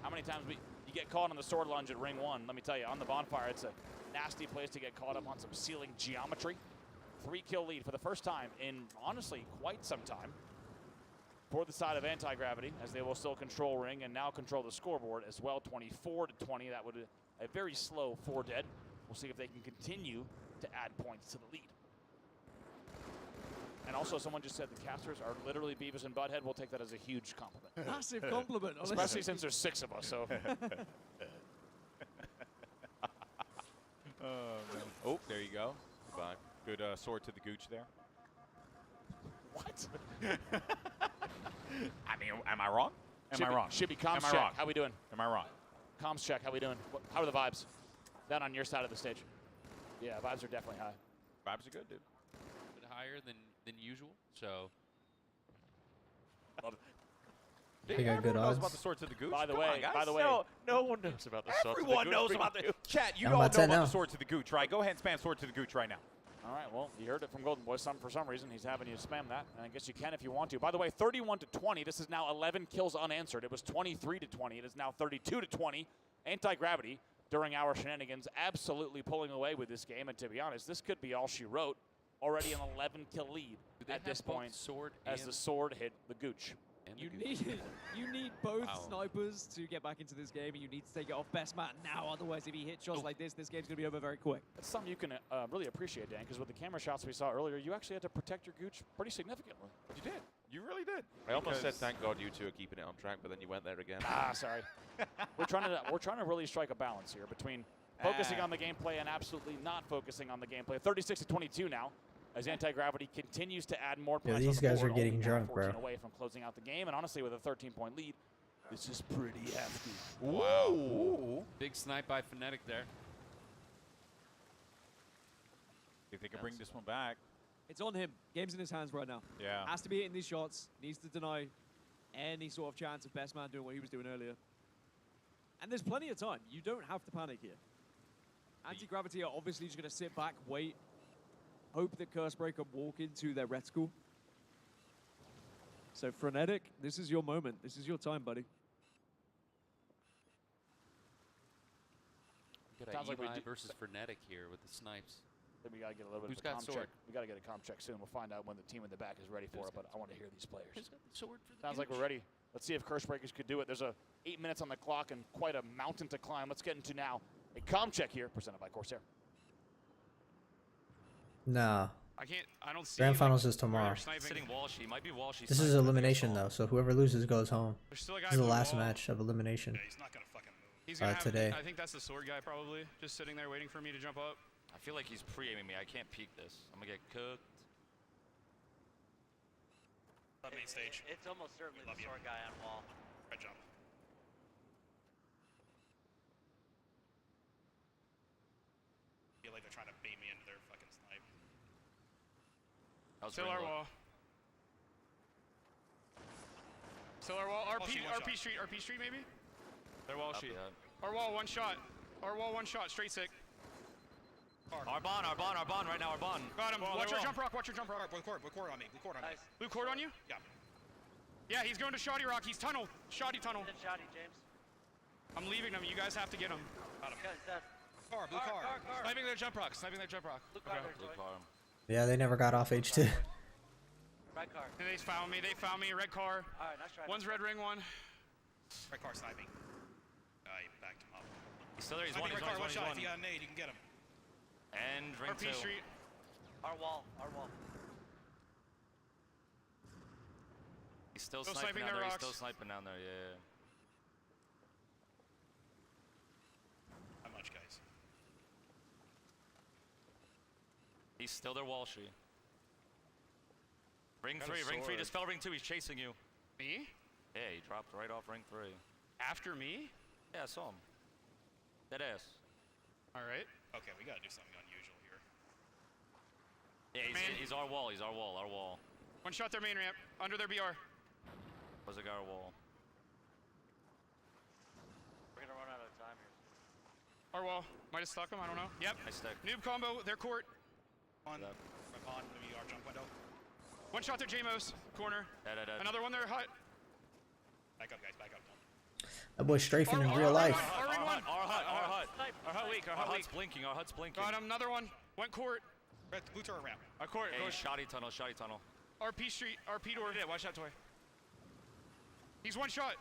[SPEAKER 20] How many times you get caught on the sword lunge at ring 1? Let me tell you, on the bonfire, it's a nasty place to get caught up on some ceiling geometry. 3-kill lead for the first time in, honestly, quite some time for the side of Anti-Gravity, as they will still control ring and now control the scoreboard as well. 24-20. That would be a very slow 4 dead. We'll see if they can continue to add points to the lead. And also, someone just said the casters are literally Beavis and Butthead. We'll take that as a huge compliment.
[SPEAKER 22] Massive compliment, honestly.
[SPEAKER 20] Especially since there's 6 of us, so.
[SPEAKER 11] Oh, there you go. Goodbye. Good sword to the gooch there.
[SPEAKER 20] What?
[SPEAKER 11] I mean, am I wrong? Am I wrong?
[SPEAKER 20] Should be comms
[SPEAKER 11] Am I
[SPEAKER 20] check.
[SPEAKER 11] wrong?
[SPEAKER 20] How we doing?
[SPEAKER 11] Am I wrong?
[SPEAKER 20] Comms check. How we doing? How are the vibes? Down on your side of the stage. Yeah, vibes are definitely high.
[SPEAKER 11] Vibes are good, dude.
[SPEAKER 3] A bit higher than usual, so.
[SPEAKER 20] Love it.
[SPEAKER 16] They got good
[SPEAKER 11] Everyone knows
[SPEAKER 16] odds.
[SPEAKER 11] about the sword to the gooch.
[SPEAKER 20] By the
[SPEAKER 11] Come
[SPEAKER 20] way,
[SPEAKER 11] on, guys.
[SPEAKER 20] by the way,
[SPEAKER 13] No one knows about the sword to the
[SPEAKER 11] Everyone
[SPEAKER 13] gooch.
[SPEAKER 11] knows about the chat. You
[SPEAKER 16] I'm
[SPEAKER 11] all know
[SPEAKER 16] about to
[SPEAKER 11] about
[SPEAKER 16] now.
[SPEAKER 11] the sword to the gooch, right? Go ahead and spam sword to the gooch right now.
[SPEAKER 20] All right, well, you heard it from Golden Boy. For some reason, he's having you spam that, and I guess you can if you want to. By the way, 31-20. This is now 11 kills unanswered. It was 23-20. It is now 32-20. Anti-Gravity, during our shenanigans, absolutely pulling away with this game. And to be honest, this could be all she wrote. Already an 11-kill lead at this point as the sword hit the gooch.
[SPEAKER 22] You need both snipers to get back into this game, and you need to take it off best man now. Otherwise, if he hits shots like this game's going to be over very quick.
[SPEAKER 20] That's something you can really appreciate, Dan, because with the camera shots we saw earlier, you actually had to protect your gooch pretty significantly.
[SPEAKER 11] You did. You really did.
[SPEAKER 13] I almost said thank God you two are keeping it on track, but then you went there again.
[SPEAKER 20] Ah, sorry. we're trying to really strike a balance here between focusing on the gameplay and absolutely not focusing on the gameplay. 36-22 now, as Anti-Gravity continues to add more points.
[SPEAKER 16] Yeah, these
[SPEAKER 20] on the
[SPEAKER 16] guys
[SPEAKER 20] board,
[SPEAKER 16] are getting
[SPEAKER 20] only
[SPEAKER 16] drunk,
[SPEAKER 20] 14
[SPEAKER 16] bro.
[SPEAKER 20] away from closing out the game, and honestly, with a 13-point lead, This is pretty hefty.
[SPEAKER 3] Wow. Ooh. Big snipe by Fnatic there.
[SPEAKER 11] If they can bring this one back.
[SPEAKER 22] It's on him. Game's in his hands right now.
[SPEAKER 11] Yeah.
[SPEAKER 22] Has to be hitting these shots. Needs to deny any sort of chance of best man doing what he was doing earlier. And there's plenty of time. You don't have to panic here. Anti-Gravity are obviously just going to sit back, wait, hope that Cursebreaker walk into their reticle. So Frenetic, this is your moment. This is your time, buddy.
[SPEAKER 3] We got Eli versus Frenetic here with the snipes.
[SPEAKER 20] Then we got to get a little bit
[SPEAKER 3] Who's
[SPEAKER 20] of a
[SPEAKER 3] got
[SPEAKER 20] comm
[SPEAKER 3] sword?
[SPEAKER 20] check. We got to get a comm check soon. We'll find out when the team in the back is ready for it, but I want to hear these players.
[SPEAKER 3] Who's got the sword for the
[SPEAKER 20] Sounds like we're ready. Let's see if Cursebreakers could do it. There's 8 minutes on the clock and quite a mountain to climb. Let's get into now a comm check here, presented by Corsair.
[SPEAKER 16] Nah.
[SPEAKER 10] I don't see.
[SPEAKER 16] Grand finals is tomorrow.
[SPEAKER 6] Sitting Walshy. Might be Walshy.
[SPEAKER 16] This is elimination though, so whoever loses goes home.
[SPEAKER 10] There's still a guy
[SPEAKER 16] This is the
[SPEAKER 10] blue
[SPEAKER 16] last
[SPEAKER 10] wall.
[SPEAKER 16] match of elimination.
[SPEAKER 10] Yeah, he's not gonna fucking move. He's gonna have,
[SPEAKER 16] today.
[SPEAKER 10] I think that's the sword guy probably, just sitting there waiting for me to jump up.
[SPEAKER 6] I feel like he's pre-aiming me. I can't peek this. I'm gonna get cooked.
[SPEAKER 21] Main stage. It's almost certainly the sword guy on wall.
[SPEAKER 10] Red jump. I feel like they're trying to bait me into their fucking snipe. Still our wall. Still our wall. RP street maybe? Their wall sheet. Our wall, one shot. Our wall, one shot. Straight sick.
[SPEAKER 6] Our bond right now, our bond.
[SPEAKER 10] Got him. Watch your jump rock, Blue cord on me. Blue cord on you? Yeah. Yeah, he's going to Shoddy Rock. He's tunnel. Shoddy tunnel.
[SPEAKER 21] Shoddy, James.
[SPEAKER 10] I'm leaving him. You guys have to get him. Got him. Blue car. Sniping their jump rock.
[SPEAKER 21] Blue car.
[SPEAKER 16] Yeah, they never got off H2.
[SPEAKER 21] Red car.
[SPEAKER 10] And they found me. Red car.
[SPEAKER 21] All right, nice try.
[SPEAKER 10] One's red ring, one. Red car sniping. He backed him up.
[SPEAKER 6] He's still there. He's one shot.
[SPEAKER 10] If you got an aid, you can get him.
[SPEAKER 6] And ring
[SPEAKER 10] RP
[SPEAKER 6] 2.
[SPEAKER 21] Our
[SPEAKER 10] street.
[SPEAKER 21] wall.
[SPEAKER 6] He's still
[SPEAKER 10] Still
[SPEAKER 6] sniping
[SPEAKER 10] sniping
[SPEAKER 6] down
[SPEAKER 10] their
[SPEAKER 6] there.
[SPEAKER 10] rocks.
[SPEAKER 6] He's still sniping down there. Yeah.
[SPEAKER 10] How much, guys?
[SPEAKER 6] He's still there, Walshy. Ring 3. Dispel ring 2. He's chasing you.
[SPEAKER 10] Me?
[SPEAKER 6] Yeah, he dropped right off ring 3.
[SPEAKER 10] After me?
[SPEAKER 6] Yeah, I saw him. Dead ass.
[SPEAKER 10] All right. Okay, we gotta do something unusual here.
[SPEAKER 6] Yeah, he's our wall. Our wall.
[SPEAKER 10] One shot their main ramp. Under their BR.
[SPEAKER 6] Was a guy wall.
[SPEAKER 21] We're gonna run out of time here.
[SPEAKER 10] Our wall. Might have stuck him. I don't know. Yep.
[SPEAKER 6] I stuck.
[SPEAKER 10] Noob combo. Their court. On the BR jump window. One shot their JMOS. Corner.
[SPEAKER 6] Dead.
[SPEAKER 10] Another one there. Hut. Back up, guys. Back up.
[SPEAKER 16] That boy's strafing in real life.
[SPEAKER 6] Our hut. Our hut's blinking.
[SPEAKER 10] Got him. Another one. Went court. Blue turret ramp. Court.
[SPEAKER 6] Hey, shoddy tunnel.
[SPEAKER 10] RP street. RP door. Yeah, watch that toy. He's one shot.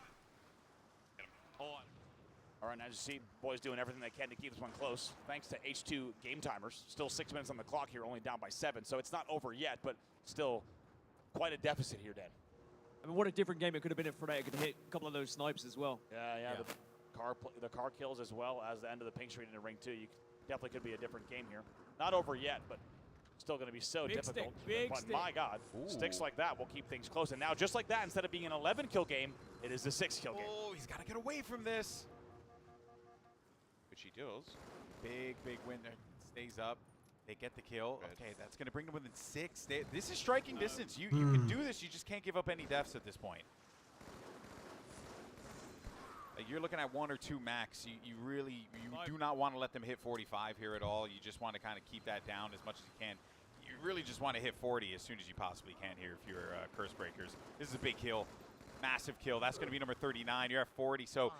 [SPEAKER 10] Get him. Hold on.
[SPEAKER 20] All right, now as you see, boys doing everything they can to keep this one close. Thanks to H2 game timers. Still 6 minutes on the clock here, only down by 7. So it's not over yet, but still quite a deficit here, Dan.
[SPEAKER 22] I mean, what a different game it could have been if Frenetic could hit a couple of those snipes as well.
[SPEAKER 20] Yeah. The car kills as well as the end of the pink street into ring 2. You definitely could be a different game here. Not over yet, but still going to be so difficult. But my God, sticks like that will keep things close. And now, just like that, instead of being an 11-kill game, it is a 6-kill game.
[SPEAKER 8] Oh, he's got to get away from this.
[SPEAKER 13] Which he does.
[SPEAKER 8] Big win there. Stays up. They get the kill. Okay, that's going to bring them within 6. This is striking distance. You can do this. You just can't give up any deaths at this point. Like, you're looking at 1 or 2 max. You do not want to let them hit 45 here at all. You just want to kind of keep that down as much as you can. You really just want to hit 40 as soon as you possibly can here if you're Cursebreakers. This is a big kill. Massive kill. That's going to be number 39. You're at 40. So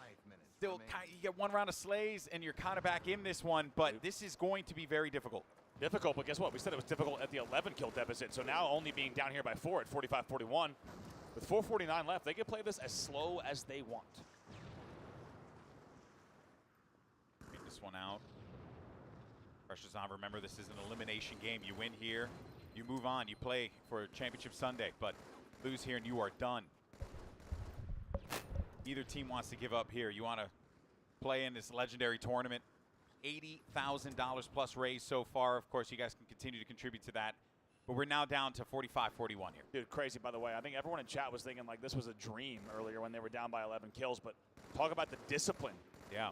[SPEAKER 8] still, you get 1 round of slays, and you're kind of back in this one. But this is going to be very difficult.
[SPEAKER 20] Difficult, but guess what? We said it was difficult at the 11-kill deficit. So now only being down here by 4 at 45-41. With 4:49 left, they can play this as slow as they want.
[SPEAKER 8] Get this one out. Pressure's on. Remember, this is an elimination game. You win here, you move on. You play for Championship Sunday, but lose here and you are done. Neither team wants to give up here. You want to play in this legendary tournament. $80,000 plus raised so far. Of course, you guys can continue to contribute to that But we're now down to 45-41 here.
[SPEAKER 20] Dude, crazy, by the way. I think everyone in chat was thinking like this was a dream earlier when they were down by 11 kills. But talk about the discipline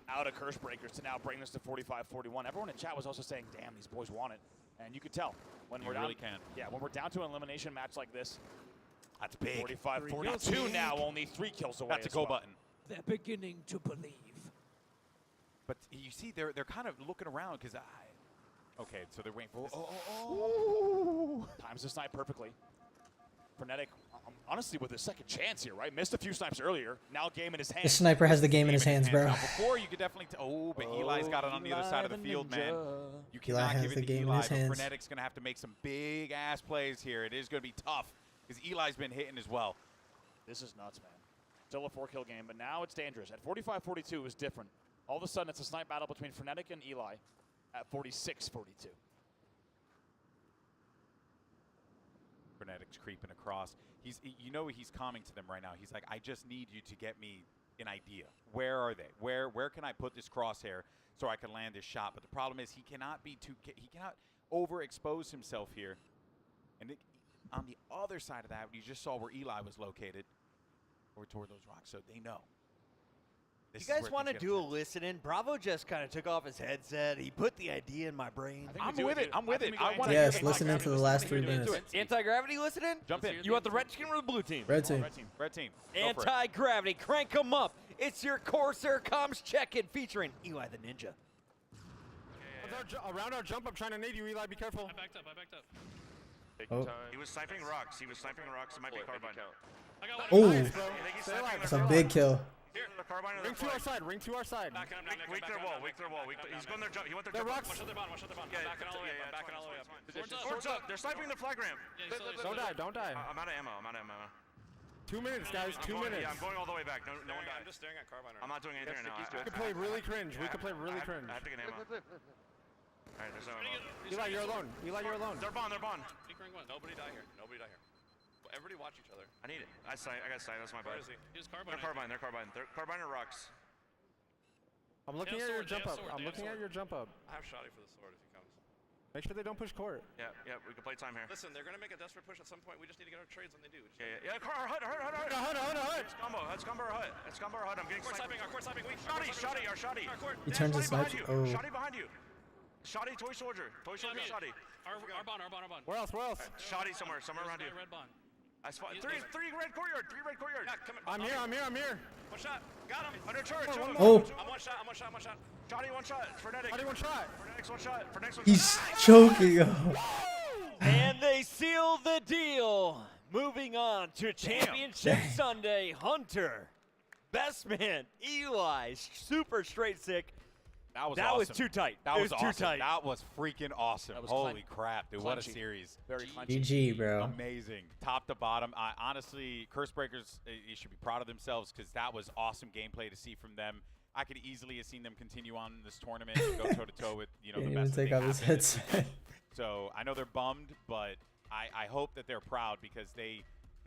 [SPEAKER 20] out of Curse Breakers to now bring this to 45-41. Everyone in chat was also saying, damn, these boys want it. And you could tell. When we're
[SPEAKER 8] really
[SPEAKER 20] down,
[SPEAKER 8] can.
[SPEAKER 20] Yeah, when we're down to an elimination match like this,
[SPEAKER 8] that's big.
[SPEAKER 20] 45-42 now, only 3 kills away.
[SPEAKER 8] That's a go button.
[SPEAKER 22] They're beginning to believe.
[SPEAKER 8] But you see, they're kind of looking around because okay, so they're waiting for.
[SPEAKER 20] Times the snipe perfectly. Frenetic, honestly, with his second chance here, right? Missed a few snipes earlier. Now game in his hands.
[SPEAKER 16] The sniper has the game in his hands, bro.
[SPEAKER 8] Now before you could definitely. But Eli's got it on the other side of the field, man. You cannot give it to Eli, but Frenetic's going to have to make some big ass plays here. It is going to be tough because Eli's been hitting as well.
[SPEAKER 20] This is nuts, man. Still a 4-kill game, but now it's dangerous. At 45-42, it was different. All of a sudden, it's a snipe battle between Frenetic and Eli at 46-42.
[SPEAKER 8] Frenetic's creeping across. He's calming to them right now. He's like, I just need you to get me an idea. Where are they? Where can I put this crosshair so I can land this shot? But the problem is he cannot overexpose himself here. And on the other side of that, you just saw where Eli was located, over toward those rocks, so they know.
[SPEAKER 12] You guys want to do a listen-in? Bravo just kind of took off his headset. He put the idea in my brain.
[SPEAKER 8] I'm with it.
[SPEAKER 16] Yes, listen into the last 3 minutes.
[SPEAKER 12] Anti-gravity, listen in?
[SPEAKER 8] Jump in.
[SPEAKER 12] You want the red team or the blue team?
[SPEAKER 16] Red team.
[SPEAKER 8] Red team.
[SPEAKER 12] Anti-gravity, crank them up. It's your Corsair comms check-in featuring Eli the Ninja.
[SPEAKER 15] Around our jump, I'm trying to nade you, Eli. Be careful.
[SPEAKER 10] I backed up.
[SPEAKER 16] Oh.
[SPEAKER 7] He was sniping rocks. It might be carbine.
[SPEAKER 16] Oh, that's a big kill.
[SPEAKER 15] Ring to our side. Ring to our side.
[SPEAKER 7] Weak their wall. He's going their jump. He went their jump.
[SPEAKER 15] rocks.
[SPEAKER 10] Watch the bottom. I'm backing all the way up. I'm backing all the way up.
[SPEAKER 7] Swords up. They're sniping the flag ramp.
[SPEAKER 15] Don't die.
[SPEAKER 7] I'm out of ammo.
[SPEAKER 15] 2 minutes, guys. 2 minutes.
[SPEAKER 7] Yeah, I'm going all the way back. No one died.
[SPEAKER 10] I'm just staring at carbine.
[SPEAKER 7] I'm not doing anything right now.
[SPEAKER 15] We can play really cringe. I have to get
[SPEAKER 7] ammo. Alright, there's no ammo.
[SPEAKER 15] Eli, you're alone.
[SPEAKER 7] They're bond.
[SPEAKER 3] Nobody die here. Everybody watch each other.
[SPEAKER 7] I need it. I got sight. That's my bad.
[SPEAKER 3] Where is he? He's
[SPEAKER 7] They're carbine. They're carbine or rocks.
[SPEAKER 15] I'm looking at your jump up.
[SPEAKER 3] I have shoddy for the sword if he comes.
[SPEAKER 15] Make sure they don't push court.
[SPEAKER 7] Yeah. We can play time here.
[SPEAKER 3] Listen, they're gonna make a desperate push at some point. We just need to get our trades when they do.
[SPEAKER 7] Yeah. Hut. That's combo or hut. I'm getting sniped.
[SPEAKER 3] Our court sniping.
[SPEAKER 7] Shoddy.
[SPEAKER 16] He turns his sniper. Oh.
[SPEAKER 7] Shoddy behind you. Shoddy, toy soldier. Shoddy.
[SPEAKER 10] Our bond.
[SPEAKER 15] Where else?
[SPEAKER 7] Shoddy somewhere around you.
[SPEAKER 10] Red bond.
[SPEAKER 7] I spot three red courtyard. Yeah,
[SPEAKER 15] I'm here.
[SPEAKER 10] One shot. Got him.
[SPEAKER 7] Under charge.
[SPEAKER 16] Oh.
[SPEAKER 10] I'm one shot.
[SPEAKER 7] Shoddy one shot. Frenetic. Frenetic's one shot.
[SPEAKER 16] He's choking.
[SPEAKER 12] And they seal the deal. Moving on to Championship Sunday. Hunter, Best Man, Eli, super straight sick.
[SPEAKER 8] That was
[SPEAKER 12] awesome.
[SPEAKER 8] was
[SPEAKER 12] too tight.
[SPEAKER 8] That was
[SPEAKER 12] awesome.
[SPEAKER 8] too tight. That was freaking awesome. Holy crap, dude. What a series.
[SPEAKER 20] Very clutchy.
[SPEAKER 16] GG, bro.
[SPEAKER 8] Amazing. Top to bottom. Honestly, Curse Breakers, you should be proud of themselves because that was awesome gameplay to see from them. I could easily have seen them continue on in this tournament and go toe-to-toe with, the best
[SPEAKER 16] take
[SPEAKER 8] that
[SPEAKER 16] off his headset.
[SPEAKER 8] So I know they're bummed, but I hope that they're proud because they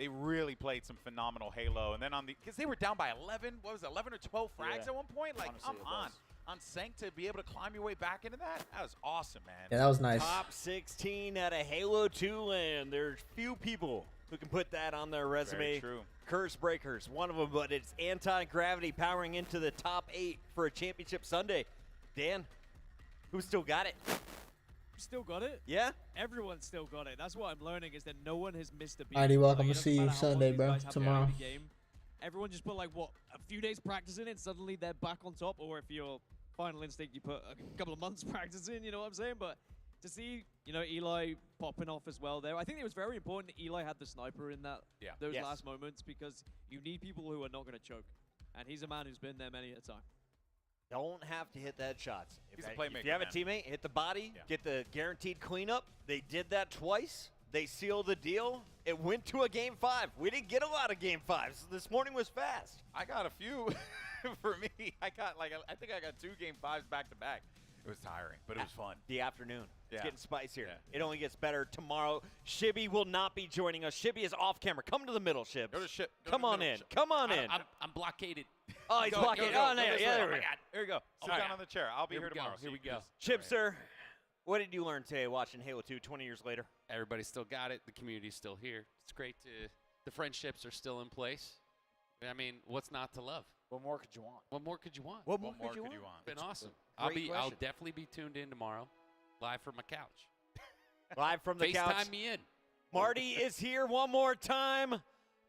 [SPEAKER 8] really played some phenomenal Halo. And then because they were down by 11 or 12 frags at one point? Like,
[SPEAKER 20] honestly,
[SPEAKER 8] come on. On Sank to be able to climb your way back into that was awesome, man.
[SPEAKER 16] Yeah, that was nice.
[SPEAKER 12] Top 16 at a Halo 2 LAN. There's few people who can put that on their resume.
[SPEAKER 8] Very true.
[SPEAKER 12] Curse Breakers, one of them, but it's Anti-Gravity powering into the top 8 for a Championship Sunday. Dan, who still got it?
[SPEAKER 22] Still got it?
[SPEAKER 12] Yeah?
[SPEAKER 22] Everyone's still got it. That's what I'm learning is that no one has missed a beat.
[SPEAKER 16] Alrighty, welcome. We'll see you Sunday, bro. Tomorrow.
[SPEAKER 22] Everyone just put a few days practicing it, suddenly they're back on top, or if you're Final Instinct, you put a couple of months practicing, you know what I'm saying? But to see, Eli popping off as well there, I think it was very important that Eli had the sniper in those last moments because you need people who are not going to choke. And he's a man who's been there many a time.
[SPEAKER 12] Don't have to hit that shots.
[SPEAKER 8] He's a playmaker,
[SPEAKER 12] if you have a
[SPEAKER 8] man.
[SPEAKER 12] teammate, hit the body, get the guaranteed cleanup. They did that twice. They sealed the deal. It went to a Game 5. We didn't get a lot of Game 5s. This morning was fast.
[SPEAKER 8] I got a few for me. I think I got 2 Game 5s back to back. It was tiring, but it was fun.
[SPEAKER 12] The afternoon. It's getting spicier.
[SPEAKER 8] Yeah.
[SPEAKER 12] It only gets better tomorrow. Shibby will not be joining us. Shibby is off camera. Come to the middle, Shibs.
[SPEAKER 8] Go to Shib.
[SPEAKER 12] Come on in. Come on in.
[SPEAKER 3] I'm blockaded.
[SPEAKER 12] Oh, he's blockaded. Oh, no, yeah, there we go.
[SPEAKER 8] Here we go. Sit down on the chair. I'll be here tomorrow.
[SPEAKER 3] Here we go.
[SPEAKER 12] Chipster, What did you learn today watching Halo 2 20 years later?
[SPEAKER 3] Everybody still got it. The community's still here. It's great the friendships are still in place. I mean, what's not to love?
[SPEAKER 20] What more could you want?
[SPEAKER 3] What more could you want?
[SPEAKER 12] What more could you want?
[SPEAKER 3] It's been awesome.
[SPEAKER 12] Great
[SPEAKER 3] I'll
[SPEAKER 12] question.
[SPEAKER 3] definitely be tuned in tomorrow, live from my couch.
[SPEAKER 12] Live from the couch.
[SPEAKER 3] FaceTime me in.
[SPEAKER 12] Marty is here one more time.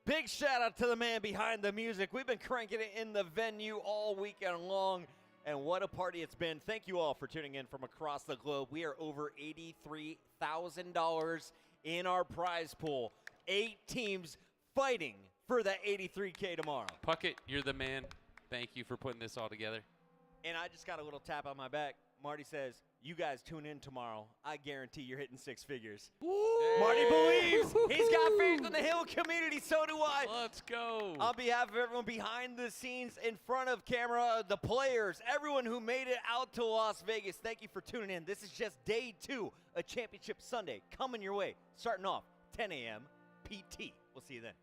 [SPEAKER 12] Big shout out to the man behind the music. We've been cranking it in the venue all weekend long, and what a party it's been. Thank you all for tuning in from across the globe. We are over $83,000 in our prize pool. 8 teams fighting for that $83K tomorrow.
[SPEAKER 3] Puckett, you're the man. Thank you for putting this all together.
[SPEAKER 12] And I just got a little tap on my back. Marty says, you guys tune in tomorrow. I guarantee you're hitting 6 figures.
[SPEAKER 3] Hey.
[SPEAKER 12] Marty believes. He's got faith in the Hill community. So do I.
[SPEAKER 3] Let's go.
[SPEAKER 12] On behalf of everyone behind the scenes, in front of camera, the players, everyone who made it out to Las Vegas, thank you for tuning in. This is just day 2 of Championship Sunday coming your way. Starting off 10 a.m. PT. We'll see you then.